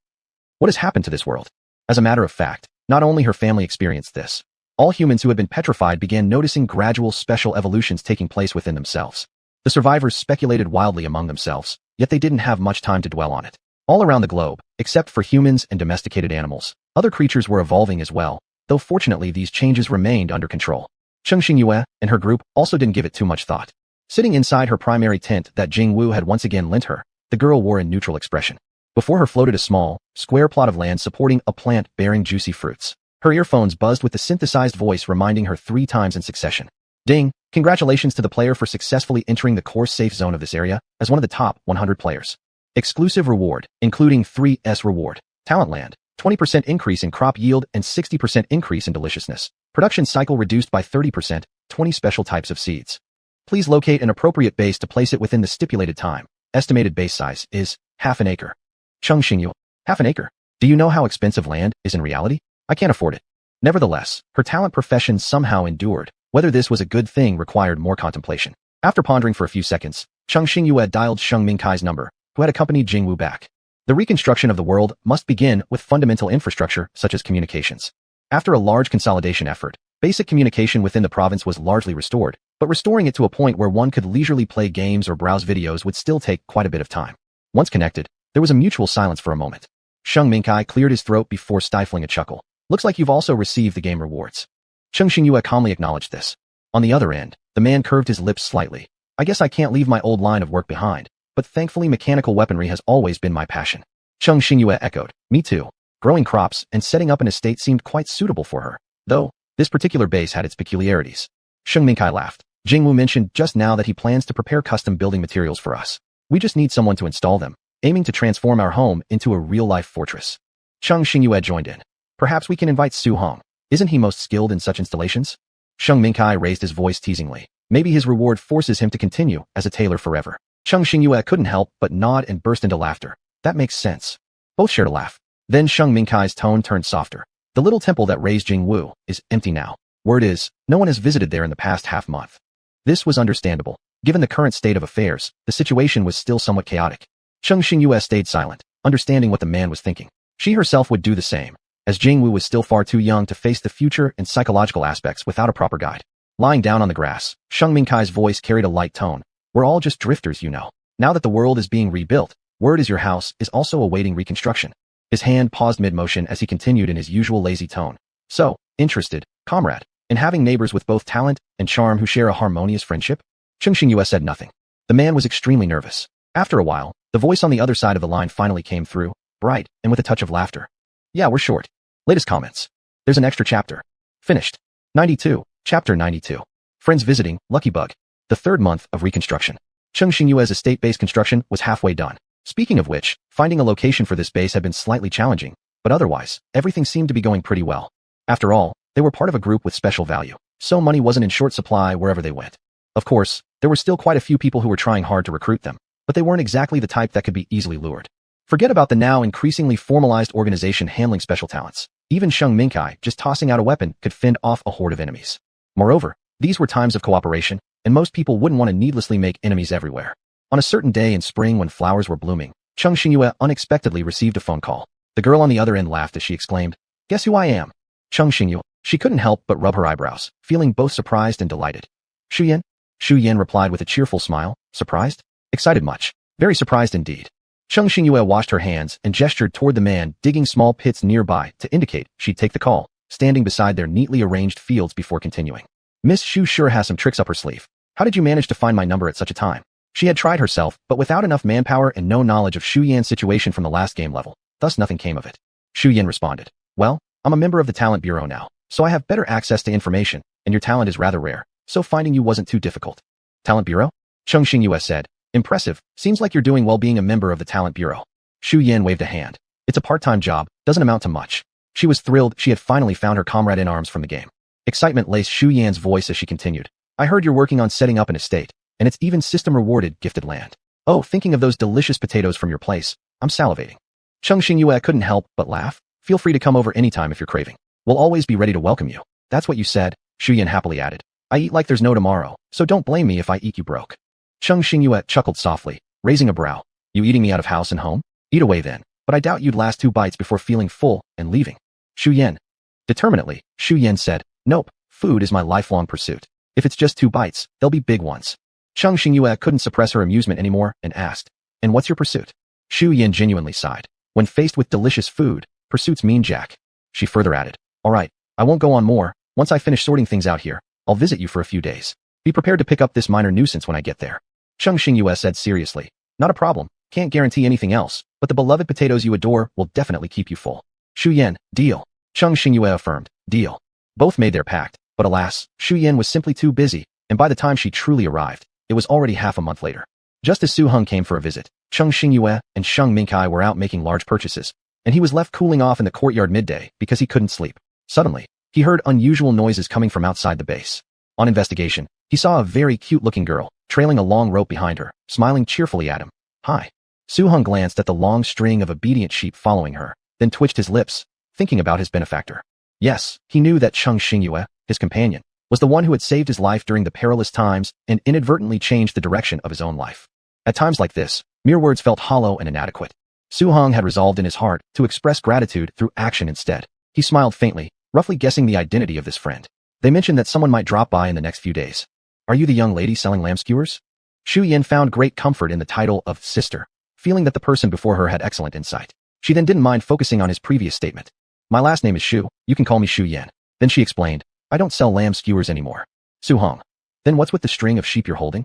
What has happened to this world? As a matter of fact, not only her family experienced this. All humans who had been petrified began noticing gradual special evolutions taking place within themselves. The survivors speculated wildly among themselves, yet they didn't have much time to dwell on it. All around the globe, except for humans and domesticated animals, other creatures were evolving as well, though fortunately these changes remained under control. Cheng Xingyue and her group also didn't give it too much thought. Sitting inside her primary tent that Jing Wu had once again lent her, the girl wore a neutral expression. Before her floated a small, square plot of land supporting a plant bearing juicy fruits. Her earphones buzzed with the synthesized voice reminding her 3 times in succession. Ding! Congratulations to the player for successfully entering the course safe zone of this area as one of the top 100 players. Exclusive reward, including 3S reward. Talent land, 20% increase in crop yield and 60% increase in deliciousness. Production cycle reduced by 30%, 20 special types of seeds. Please locate an appropriate base to place it within the stipulated time. Estimated base size is half an acre. Cheng Xingyu, half an acre. Do you know how expensive land is in reality? I can't afford it. Nevertheless, her talent profession somehow endured. Whether this was a good thing required more contemplation. After pondering for a few seconds, Cheng Xingyue dialed Sheng Mingkai's number, who had accompanied Jing Wu back. The reconstruction of the world must begin with fundamental infrastructure such as communications. After a large consolidation effort, basic communication within the province was largely restored, but restoring it to a point where one could leisurely play games or browse videos would still take quite a bit of time. Once connected, there was a mutual silence for a moment. Sheng Mingkai cleared his throat before stifling a chuckle. Looks like you've also received the game rewards. Cheng Xingyue calmly acknowledged this. On the other end, the man curved his lips slightly. I guess I can't leave my old line of work behind, but thankfully mechanical weaponry has always been my passion. Cheng Xingyue echoed, me too. Growing crops and setting up an estate seemed quite suitable for her, though this particular base had its peculiarities. Sheng Mingkai laughed. Jingwu mentioned just now that he plans to prepare custom building materials for us. We just need someone to install them, aiming to transform our home into a real-life fortress. Cheng Xingyue joined in. Perhaps we can invite Su Hong. Isn't he most skilled in such installations? Sheng Mingkai raised his voice teasingly. Maybe his reward forces him to continue as a tailor forever. Cheng Xingyue couldn't help but nod and burst into laughter. That makes sense. Both shared a laugh. Then Sheng Mingkai's tone turned softer. The little temple that raised Jing Wu is empty now. Word is, no one has visited there in the past half-month. This was understandable. Given the current state of affairs, the situation was still somewhat chaotic. Cheng Xingyue stayed silent, understanding what the man was thinking. She herself would do the same, as Jing Wu was still far too young to face the future and psychological aspects without a proper guide. Lying down on the grass, Sheng Mingkai's voice carried a light tone. We're all just drifters, you know. Now that the world is being rebuilt, word is your house is also awaiting reconstruction. His hand paused mid-motion as he continued in his usual lazy tone. So, interested, comrade, in having neighbors with both talent and charm who share a harmonious friendship? Cheng Xingyue said nothing. The man was extremely nervous. After a while, the voice on the other side of the line finally came through, bright and with a touch of laughter. Yeah, we're short. Latest comments. There's an extra chapter. Finished. 92. Chapter 92. Friends visiting, Lucky Bug. The third month of reconstruction. Cheng Xingyue's estate-based construction was halfway done. Speaking of which, finding a location for this base had been slightly challenging, but otherwise, everything seemed to be going pretty well. After all, they were part of a group with special value, so money wasn't in short supply wherever they went. Of course, there were still quite a few people who were trying hard to recruit them, but they weren't exactly the type that could be easily lured. Forget about the now increasingly formalized organization handling special talents. Even Sheng Minkai, just tossing out a weapon, could fend off a horde of enemies. Moreover, these were times of cooperation, and most people wouldn't want to needlessly make enemies everywhere. On a certain day in spring when flowers were blooming, Cheng Xingyue unexpectedly received a phone call. The girl on the other end laughed as she exclaimed, "Guess who I am?" Cheng Xingyue. She couldn't help but rub her eyebrows, feeling both surprised and delighted. Shu Yan? Shu Yan replied with a cheerful smile. Surprised? Excited much. Very surprised indeed. Cheng Xingyue washed her hands and gestured toward the man digging small pits nearby to indicate she'd take the call, standing beside their neatly arranged fields before continuing. Miss Shu sure has some tricks up her sleeve. How did you manage to find my number at such a time? She had tried herself, but without enough manpower and no knowledge of Shu Yan's situation from the last game level, thus nothing came of it. Shu Yan responded, "Well, I'm a member of the Talent Bureau now, so I have better access to information, and your talent is rather rare, so finding you wasn't too difficult." Talent Bureau? Cheng Xingyue said. Impressive. Seems like you're doing well being a member of the Talent Bureau. Shu Yan waved a hand. It's a part-time job, doesn't amount to much. She was thrilled she had finally found her comrade in arms from the game. Excitement laced Shu Yan's voice as she continued. I heard you're working on setting up an estate, and it's even system-rewarded gifted land. Oh, thinking of those delicious potatoes from your place, I'm salivating. Cheng Xingyue couldn't help but laugh. Feel free to come over anytime if you're craving. We'll always be ready to welcome you. That's what you said, Shu Yan happily added. I eat like there's no tomorrow, so don't blame me if I eat you broke. Cheng Xingyue chuckled softly, raising a brow. You eating me out of house and home? Eat away then, but I doubt you'd last 2 bites before feeling full and leaving. Shu Yan. Determinately, Shu Yan said, nope, food is my lifelong pursuit. If it's just 2 bites, they'll be big ones. Cheng Xingyue couldn't suppress her amusement anymore and asked, and what's your pursuit? Shu Yan genuinely sighed. When faced with delicious food, pursuits mean jack. She further added, all right, I won't go on more. Once I finish sorting things out here, I'll visit you for a few days. Be prepared to pick up this minor nuisance when I get there. Cheng Xingyue said seriously, not a problem, can't guarantee anything else, but the beloved potatoes you adore will definitely keep you full. Shu Yan, deal. Cheng Xingyue affirmed, deal. Both made their pact, but alas, Shu Yan was simply too busy, and by the time she truly arrived, it was already half a month later. Just as Su Heng came for a visit, Cheng Xingyue and Sheng Minkai were out making large purchases, and he was left cooling off in the courtyard midday because he couldn't sleep. Suddenly, he heard unusual noises coming from outside the base. On investigation, he saw a very cute-looking girl, trailing a long rope behind her, smiling cheerfully at him. Hi. Su Heng glanced at the long string of obedient sheep following her, then twitched his lips, thinking about his benefactor. Yes, he knew that Cheng Xingyue, his companion, was the one who had saved his life during the perilous times and inadvertently changed the direction of his own life. At times like this, mere words felt hollow and inadequate. Su Heng had resolved in his heart to express gratitude through action instead. He smiled faintly, roughly guessing the identity of this friend. They mentioned that someone might drop by in the next few days. Are you the young lady selling lamb skewers? Shu Yan found great comfort in the title of sister, feeling that the person before her had excellent insight. She then didn't mind focusing on his previous statement. My last name is Shu, you can call me Shu Yan. Then she explained, I don't sell lamb skewers anymore. Su Heng. Then what's with the string of sheep you're holding?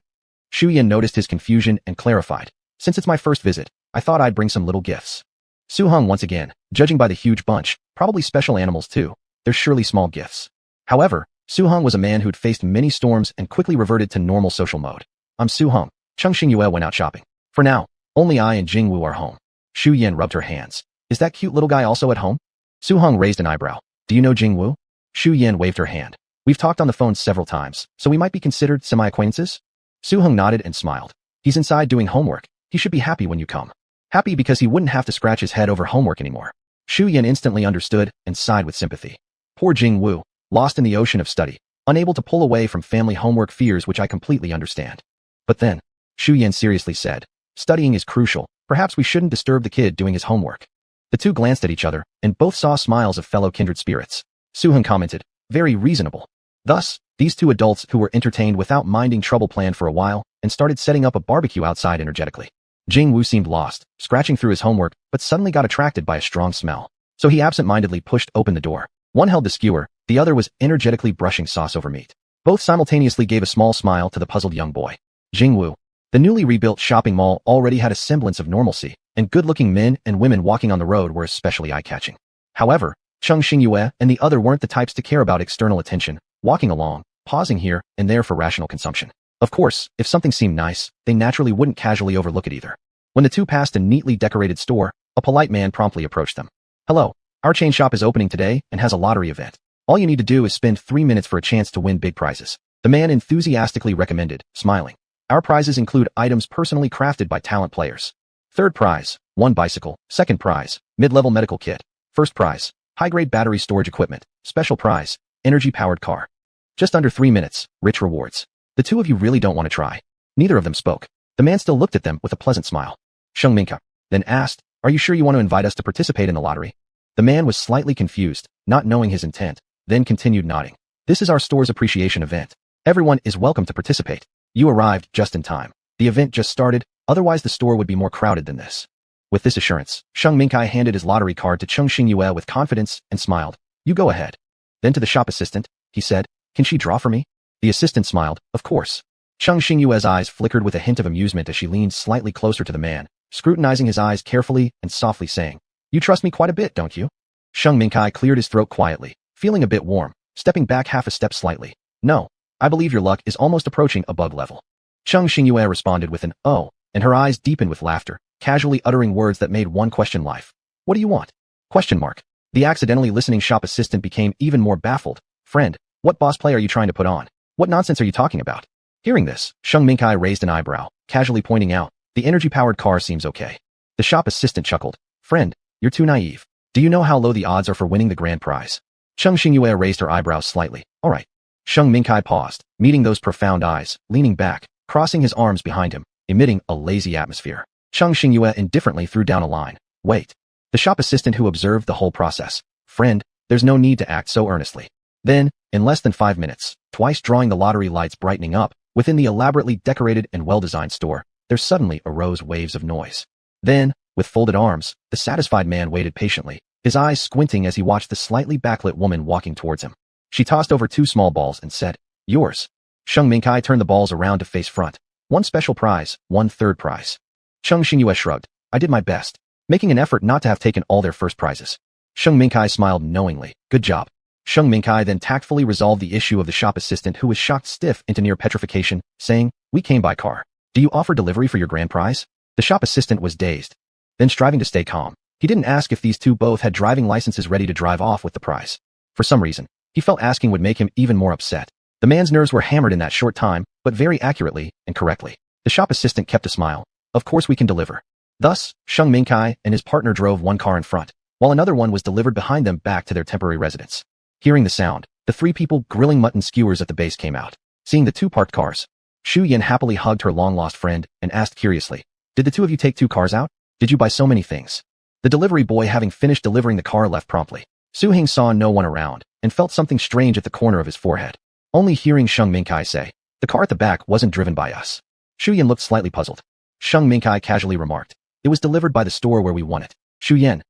Shu Yan noticed his confusion and clarified. Since it's my first visit, I thought I'd bring some little gifts. Su Heng once again, judging by the huge bunch, probably special animals too, they're surely small gifts. However, Su Heng was a man who'd faced many storms and quickly reverted to normal social mode. I'm Su Heng. Cheng Xingyue went out shopping. For now, only I and Jing Wu are home. Shu Yan rubbed her hands. Is that cute little guy also at home? Su Heng raised an eyebrow. Do you know Jing Wu? Shu Yan waved her hand. We've talked on the phone several times, so we might be considered semi-acquaintances? Su Heng nodded and smiled. He's inside doing homework. He should be happy when you come. Happy because he wouldn't have to scratch his head over homework anymore. Shu Yan instantly understood and sighed with sympathy. Poor Jing Wu, lost in the ocean of study, unable to pull away from family homework fears which I completely understand. But then, Shu Yan seriously said, studying is crucial, perhaps we shouldn't disturb the kid doing his homework. The two glanced at each other, and both saw smiles of fellow kindred spirits. Su Heng commented, very reasonable. Thus, these two adults who were entertained without minding trouble planned for a while, and started setting up a barbecue outside energetically. Jing Wu seemed lost, scratching through his homework, but suddenly got attracted by a strong smell. So he absent-mindedly pushed open the door. One held the skewer, the other was energetically brushing sauce over meat. Both simultaneously gave a small smile to the puzzled young boy. Jing Wu. The newly rebuilt shopping mall already had a semblance of normalcy, and good-looking men and women walking on the road were especially eye-catching. However, Cheng Xingyue and the other weren't the types to care about external attention, walking along, pausing here and there for rational consumption. Of course, if something seemed nice, they naturally wouldn't casually overlook it either. When the two passed a neatly decorated store, a polite man promptly approached them. Hello, our chain shop is opening today and has a lottery event. All you need to do is spend 3 minutes for a chance to win big prizes. The man enthusiastically recommended, smiling. Our prizes include items personally crafted by talent players. Third prize, 1 bicycle. Second prize, mid-level medical kit. First prize, High-grade battery storage equipment. Special prize. Energy-powered car. Just under 3 minutes. Rich rewards. The two of you really don't want to try. Neither of them spoke. The man still looked at them with a pleasant smile. Sheng Minka then asked, "Are you sure you want to invite us to participate in the lottery?" The man was slightly confused, not knowing his intent, then continued nodding. "This is our store's appreciation event. Everyone is welcome to participate. You arrived just in time. The event just started, otherwise the store would be more crowded than this." With this assurance, Sheng Minkai handed his lottery card to Cheng Xingyue with confidence and smiled. "You go ahead." Then to the shop assistant, he said, "Can she draw for me?" The assistant smiled, "Of course." Cheng Xingyue's eyes flickered with a hint of amusement as she leaned slightly closer to the man, scrutinizing his eyes carefully and softly saying, "You trust me quite a bit, don't you?" Sheng Minkai cleared his throat quietly, feeling a bit warm, stepping back half a step slightly. "No, I believe your luck is almost approaching a bug level." Cheng Xingyue responded with an "oh," and her eyes deepened with laughter, casually uttering words that made one question life. "What do you want?" Question mark. The accidentally listening shop assistant became even more baffled. "Friend, what boss play are you trying to put on? What nonsense are you talking about?" Hearing this, Sheng Minkai raised an eyebrow, casually pointing out, "The energy-powered car seems okay." The shop assistant chuckled. "Friend, you're too naive. Do you know how low the odds are for winning the grand prize?" Cheng Xingyue raised her eyebrows slightly. "All right." Sheng Minkai paused, meeting those profound eyes, leaning back, crossing his arms behind him, emitting a lazy atmosphere. Cheng Xingyue indifferently threw down a line. "Wait." The shop assistant who observed the whole process. "Friend, there's no need to act so earnestly." Then, in less than 5 minutes, twice drawing the lottery lights brightening up, within the elaborately decorated and well-designed store, there suddenly arose waves of noise. Then, with folded arms, the satisfied man waited patiently, his eyes squinting as he watched the slightly backlit woman walking towards him. She tossed over 2 small balls and said, "Yours." Sheng Minkai turned the balls around to face front. 1 special prize, 1 third prize. Cheng Xingyue shrugged. "I did my best, making an effort not to have taken all their first prizes." Sheng Minkai smiled knowingly. "Good job." Sheng Minkai then tactfully resolved the issue of the shop assistant who was shocked stiff into near petrification, saying, "We came by car. Do you offer delivery for your grand prize?" The shop assistant was dazed. Then striving to stay calm, he didn't ask if these two both had driving licenses ready to drive off with the prize. For some reason, he felt asking would make him even more upset. The man's nerves were hammered in that short time, but very accurately and correctly. The shop assistant kept a smile. "Of course we can deliver." Thus, Sheng Minkai and his partner drove 1 car in front, while another one was delivered behind them back to their temporary residence. Hearing the sound, the 3 people grilling mutton skewers at the base came out. Seeing the 2 parked cars, Shu Yan happily hugged her long-lost friend and asked curiously, "Did the 2 of you take 2 cars out? Did you buy so many things?" The delivery boy, having finished delivering the car, left promptly. Su Hing saw no one around and felt something strange at the corner of his forehead. Only hearing Sheng Minkai say, "The car at the back wasn't driven by us." Shu Yan looked slightly puzzled. Sheng Minkai casually remarked, "It was delivered by the store where we won it." Shu Yan.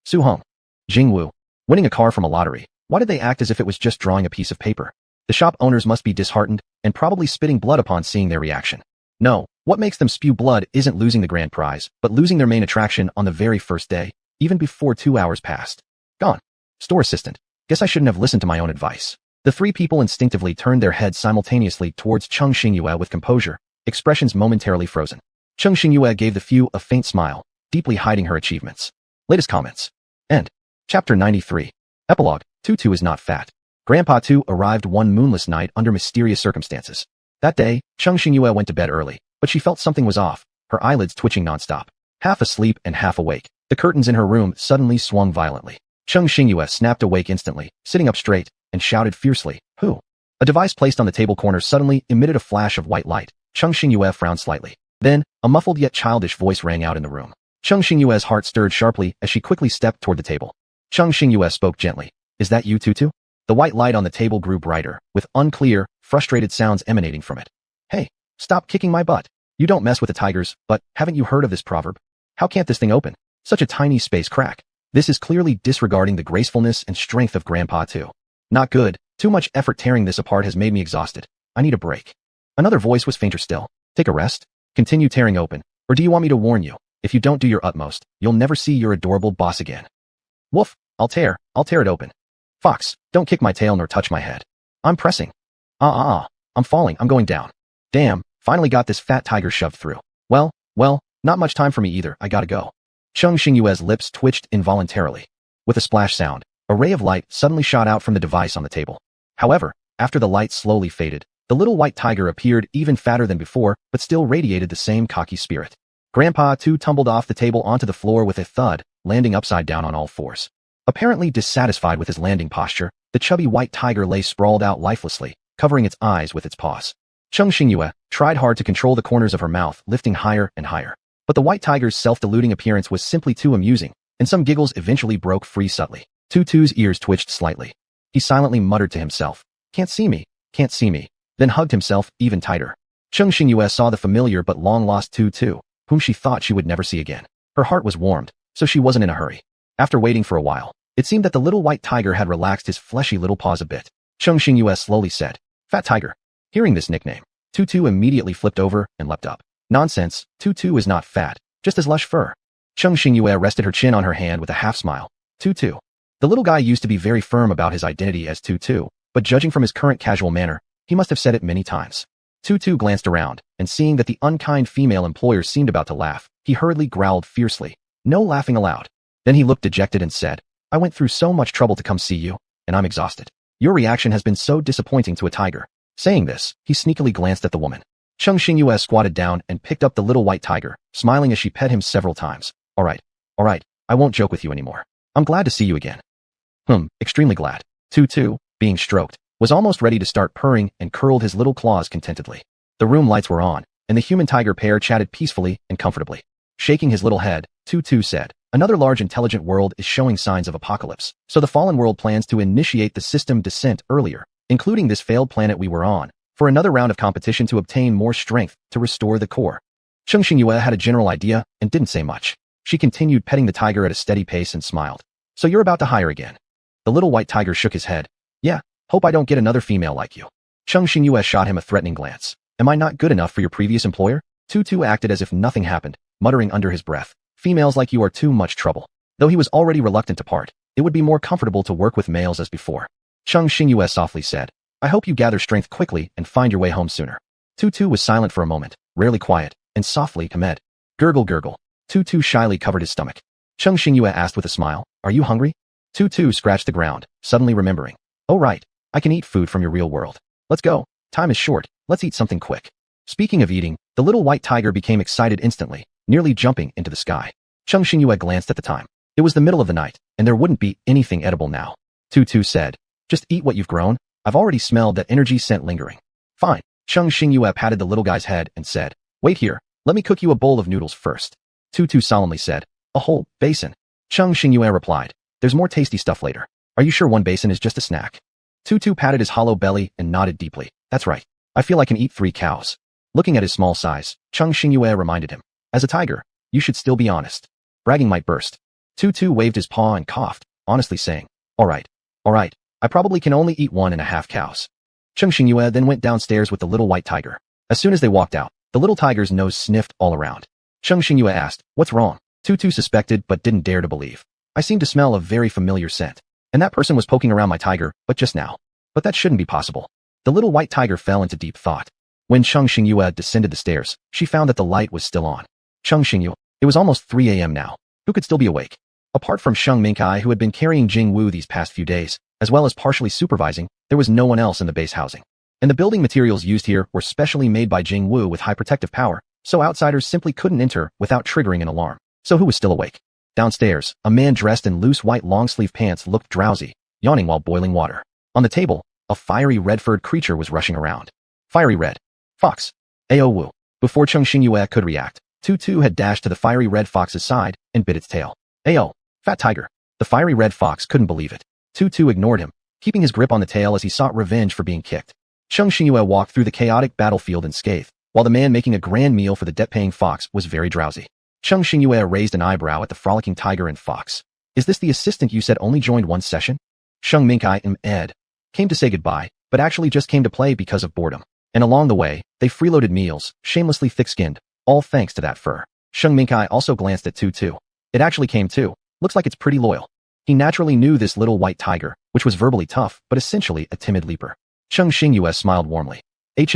Su Hong. Jingwu. Winning a car from a lottery. Why did they act as if it was just drawing a piece of paper? The shop owners must be disheartened and probably spitting blood upon seeing their reaction. No, what makes them spew blood isn't losing the grand prize, but losing their main attraction on the very first day, even before 2 hours passed. Gone. Store assistant. Guess I shouldn't have listened to my own advice. The 3 people instinctively turned their heads simultaneously towards Cheng Xingyue with composure, expressions momentarily frozen. Cheng Xingyue gave the few a faint smile, deeply hiding her achievements. Latest comments. End. Chapter 93. Epilogue. Tutu is not fat. Grandpa Tu arrived one moonless night under mysterious circumstances. That day, Cheng Xingyue went to bed early, but she felt something was off, her eyelids twitching nonstop. Half asleep and half awake, the curtains in her room suddenly swung violently. Cheng Xingyue snapped awake instantly, sitting up straight, and shouted fiercely, "Who?" A device placed on the table corner suddenly emitted a flash of white light. Cheng Xingyue frowned slightly. Then, a muffled yet childish voice rang out in the room. Cheng Xingyue's heart stirred sharply as she quickly stepped toward the table. Cheng Xingyue spoke gently. "Is that you, Tutu?" The white light on the table grew brighter, with unclear, frustrated sounds emanating from it. "Hey, stop kicking my butt. You don't mess with the tigers, but haven't you heard of this proverb? How can't this thing open? Such a tiny space crack." This is clearly disregarding the gracefulness and strength of Grandpa too. "Not good. Too much effort tearing this apart has made me exhausted. I need a break." Another voice was fainter still. "Take a rest? Continue tearing open. Or do you want me to warn you? If you don't do your utmost, you'll never see your adorable boss again." "Woof, I'll tear it open." "Fox, don't kick my tail nor touch my head. I'm pressing. I'm falling, I'm going down. Damn, finally got this fat tiger shoved through. Well, not much time for me either, I gotta go." Cheng Xingyue's lips twitched involuntarily. With a splash sound, a ray of light suddenly shot out from the device on the table. However, after the light slowly faded, the little white tiger appeared even fatter than before, but still radiated the same cocky spirit. Grandpa Tu tumbled off the table onto the floor with a thud, landing upside down on all fours. Apparently dissatisfied with his landing posture, the chubby white tiger lay sprawled out lifelessly, covering its eyes with its paws. Cheng Xingyue tried hard to control the corners of her mouth, lifting higher and higher. But the white tiger's self-deluding appearance was simply too amusing, and some giggles eventually broke free subtly. Tutu's ears twitched slightly. He silently muttered to himself, "Can't see me, can't see me," then hugged himself even tighter. Cheng Xingyue saw the familiar but long-lost Tutu, whom she thought she would never see again. Her heart was warmed, so she wasn't in a hurry. After waiting for a while, it seemed that the little white tiger had relaxed his fleshy little paws a bit. Cheng Xingyue slowly said, "Fat tiger." Hearing this nickname, Tutu immediately flipped over and leapt up. "Nonsense, Tutu is not fat, just as lush fur." Cheng Xingyue rested her chin on her hand with a half-smile. Tutu. The little guy used to be very firm about his identity as Tutu, but judging from his current casual manner, he must have said it many times. Tutu glanced around, and seeing that the unkind female employer seemed about to laugh, he hurriedly growled fiercely, "No laughing allowed." Then he looked dejected and said, "I went through so much trouble to come see you, and I'm exhausted. Your reaction has been so disappointing to a tiger." Saying this, he sneakily glanced at the woman. Cheng Xingyue squatted down and picked up the little white tiger, smiling as she pet him several times. All right, I won't joke with you anymore. I'm glad to see you again." Extremely glad." Tutu, being stroked, was almost ready to start purring and curled his little claws contentedly. The room lights were on, and the human-tiger pair chatted peacefully and comfortably. Shaking his little head, Tutu said, "Another large intelligent world is showing signs of apocalypse, so the fallen world plans to initiate the system descent earlier, including this failed planet we were on, for another round of competition to obtain more strength to restore the core." Cheng Xingyue had a general idea and didn't say much. She continued petting the tiger at a steady pace and smiled. "So you're about to hire again?" The little white tiger shook his head. "Yeah, hope I don't get another female like you." Cheng Xingyue shot him a threatening glance. "Am I not good enough for your previous employer?" Tutu acted as if nothing happened, muttering under his breath, "Females like you are too much trouble." Though he was already reluctant to part, it would be more comfortable to work with males as before. Cheng Xingyue softly said, "I hope you gather strength quickly and find your way home sooner." Tutu was silent for a moment, rarely quiet, and softly commend. Gurgle gurgle. Tutu shyly covered his stomach. Cheng Xingyue asked with a smile, "Are you hungry?" Tutu scratched the ground, suddenly remembering. "Oh right, I can eat food from your real world. Let's go, time is short, let's eat something quick." Speaking of eating, the little white tiger became excited instantly, nearly jumping into the sky. Cheng Xingyue glanced at the time. It was the middle of the night, and there wouldn't be anything edible now. Tutu said, "Just eat what you've grown. I've already smelled that energy scent lingering." "Fine." Cheng Xingyue patted the little guy's head and said, "Wait here, let me cook you a bowl of noodles first." Tutu solemnly said, "A whole basin." Cheng Xingyue replied, "There's more tasty stuff later. Are you sure one basin is just a snack?" Tutu patted his hollow belly and nodded deeply. "That's right. I feel I can eat 3 cows." Looking at his small size, Cheng Xingyue reminded him, "As a tiger, you should still be honest. Bragging might burst." Tutu waved his paw and coughed, honestly saying, All right, I probably can only eat 1.5 cows." Cheng Xingyue then went downstairs with the little white tiger. As soon as they walked out, the little tiger's nose sniffed all around. Cheng Xingyue asked, "What's wrong?" Tutu suspected but didn't dare to believe. "I seem to smell a very familiar scent. And that person was poking around my tiger, but just now. But that shouldn't be possible." The little white tiger fell into deep thought. When Cheng Xingyue descended the stairs, she found that the light was still on. Cheng Xingyue, it was almost 3 a.m. now. Who could still be awake? Apart from Sheng Mingkai, who had been carrying Jing Wu these past few days, as well as partially supervising, there was no one else in the base housing. And the building materials used here were specially made by Jing Wu with high protective power, so outsiders simply couldn't enter without triggering an alarm. So who was still awake? Downstairs, a man dressed in loose white long-sleeve pants looked drowsy, yawning while boiling water. On the table, a fiery red-furred creature was rushing around. Fiery red. Fox. Ao Wu. Before Cheng Xingyue could react, Tutu had dashed to the fiery red fox's side and bit its tail. Ao. Fat tiger. The fiery red fox couldn't believe it. Tutu ignored him, keeping his grip on the tail as he sought revenge for being kicked. Cheng Xingyue walked through the chaotic battlefield unscathed, while the man making a grand meal for the debt-paying fox was very drowsy. Cheng Xingyue raised an eyebrow at the frolicking tiger and fox. "Is this the assistant you said only joined one session?" Sheng Mingkai and Ed came to say goodbye, but actually just came to play because of boredom. And along the way, they freeloaded meals, shamelessly thick-skinned, all thanks to that fur. Sheng Mingkai also glanced at Tutu. "It actually came too. Looks like it's pretty loyal." He naturally knew this little white tiger, which was verbally tough, but essentially a timid leaper. Cheng Xingyue smiled warmly. It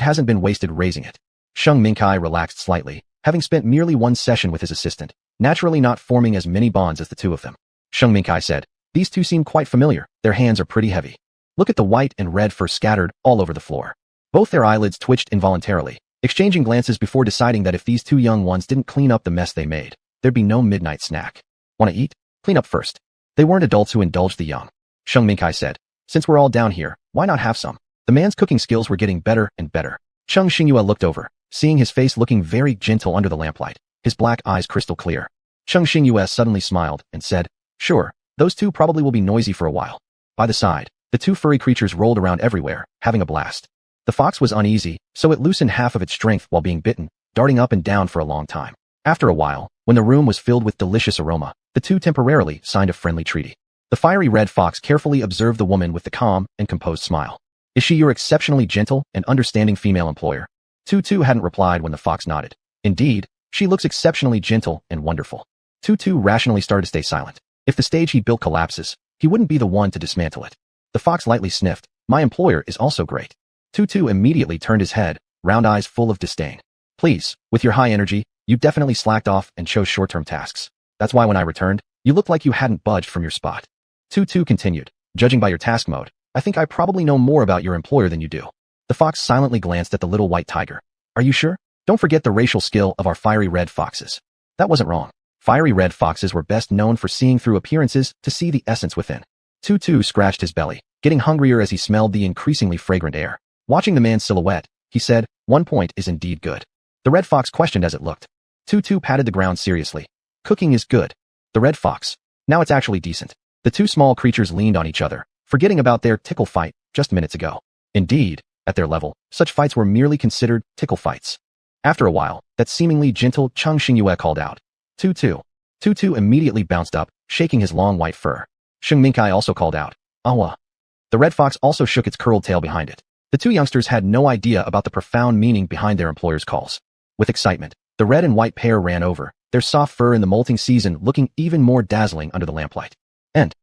hasn't been wasted raising it." Sheng Mingkai relaxed slightly, having spent merely one session with his assistant, naturally not forming as many bonds as the two of them. Sheng Mingkai said, "These two seem quite familiar. Their hands are pretty heavy. Look at the white and red fur scattered all over the floor." Both their eyelids twitched involuntarily, exchanging glances before deciding that if these two young ones didn't clean up the mess they made, there'd be no midnight snack. "Want to eat? Clean up first." They weren't adults who indulged the young. Sheng Minkai said, since we're all down here, why not have some? The man's cooking skills were getting better and better. Cheng Xingyue looked over, seeing his face looking very gentle under the lamplight, his black eyes crystal clear. Cheng Xingyue suddenly smiled and said, sure, those two probably will be noisy for a while. By the side, the two furry creatures rolled around everywhere, having a blast. The fox was uneasy, so it loosened half of its strength while being bitten, darting up and down for a long time. After a while, when the room was filled with delicious aroma, the two temporarily signed a friendly treaty. The fiery red fox carefully observed the woman with the calm and composed smile. Is she your exceptionally gentle and understanding female employer? Tutu hadn't replied when the fox nodded. Indeed, she looks exceptionally gentle and wonderful. Tutu rationally started to stay silent. If the stage he built collapses, he wouldn't be the one to dismantle it. The fox lightly sniffed. My employer is also great. Tutu immediately turned his head, round eyes full of disdain. Please, with your high energy, you definitely slacked off and chose short-term tasks. That's why when I returned, you looked like you hadn't budged from your spot. Tutu continued, judging by your task mode, I think I probably know more about your employer than you do. The fox silently glanced at the little white tiger. Are you sure? Don't forget the racial skill of our fiery red foxes. That wasn't wrong. Fiery red foxes were best known for seeing through appearances to see the essence within. Tutu scratched his belly, getting hungrier as he smelled the increasingly fragrant air. Watching the man's silhouette, he said, 1 point is indeed good. The red fox questioned as it looked. Tutu patted the ground seriously. Cooking is good. The red fox. Now it's actually decent. The two small creatures leaned on each other, forgetting about their tickle fight just minutes ago. Indeed, at their level, such fights were merely considered tickle fights. After a while, that seemingly gentle Cheng Xingyue called out, Tutu. Tutu immediately bounced up, shaking his long white fur. Sheng Minkai also called out, Awa. The red fox also shook its curled tail behind it. The two youngsters had no idea about the profound meaning behind their employer's calls. With excitement, the red and white pair ran over, their soft fur in the molting season looking even more dazzling under the lamplight. End.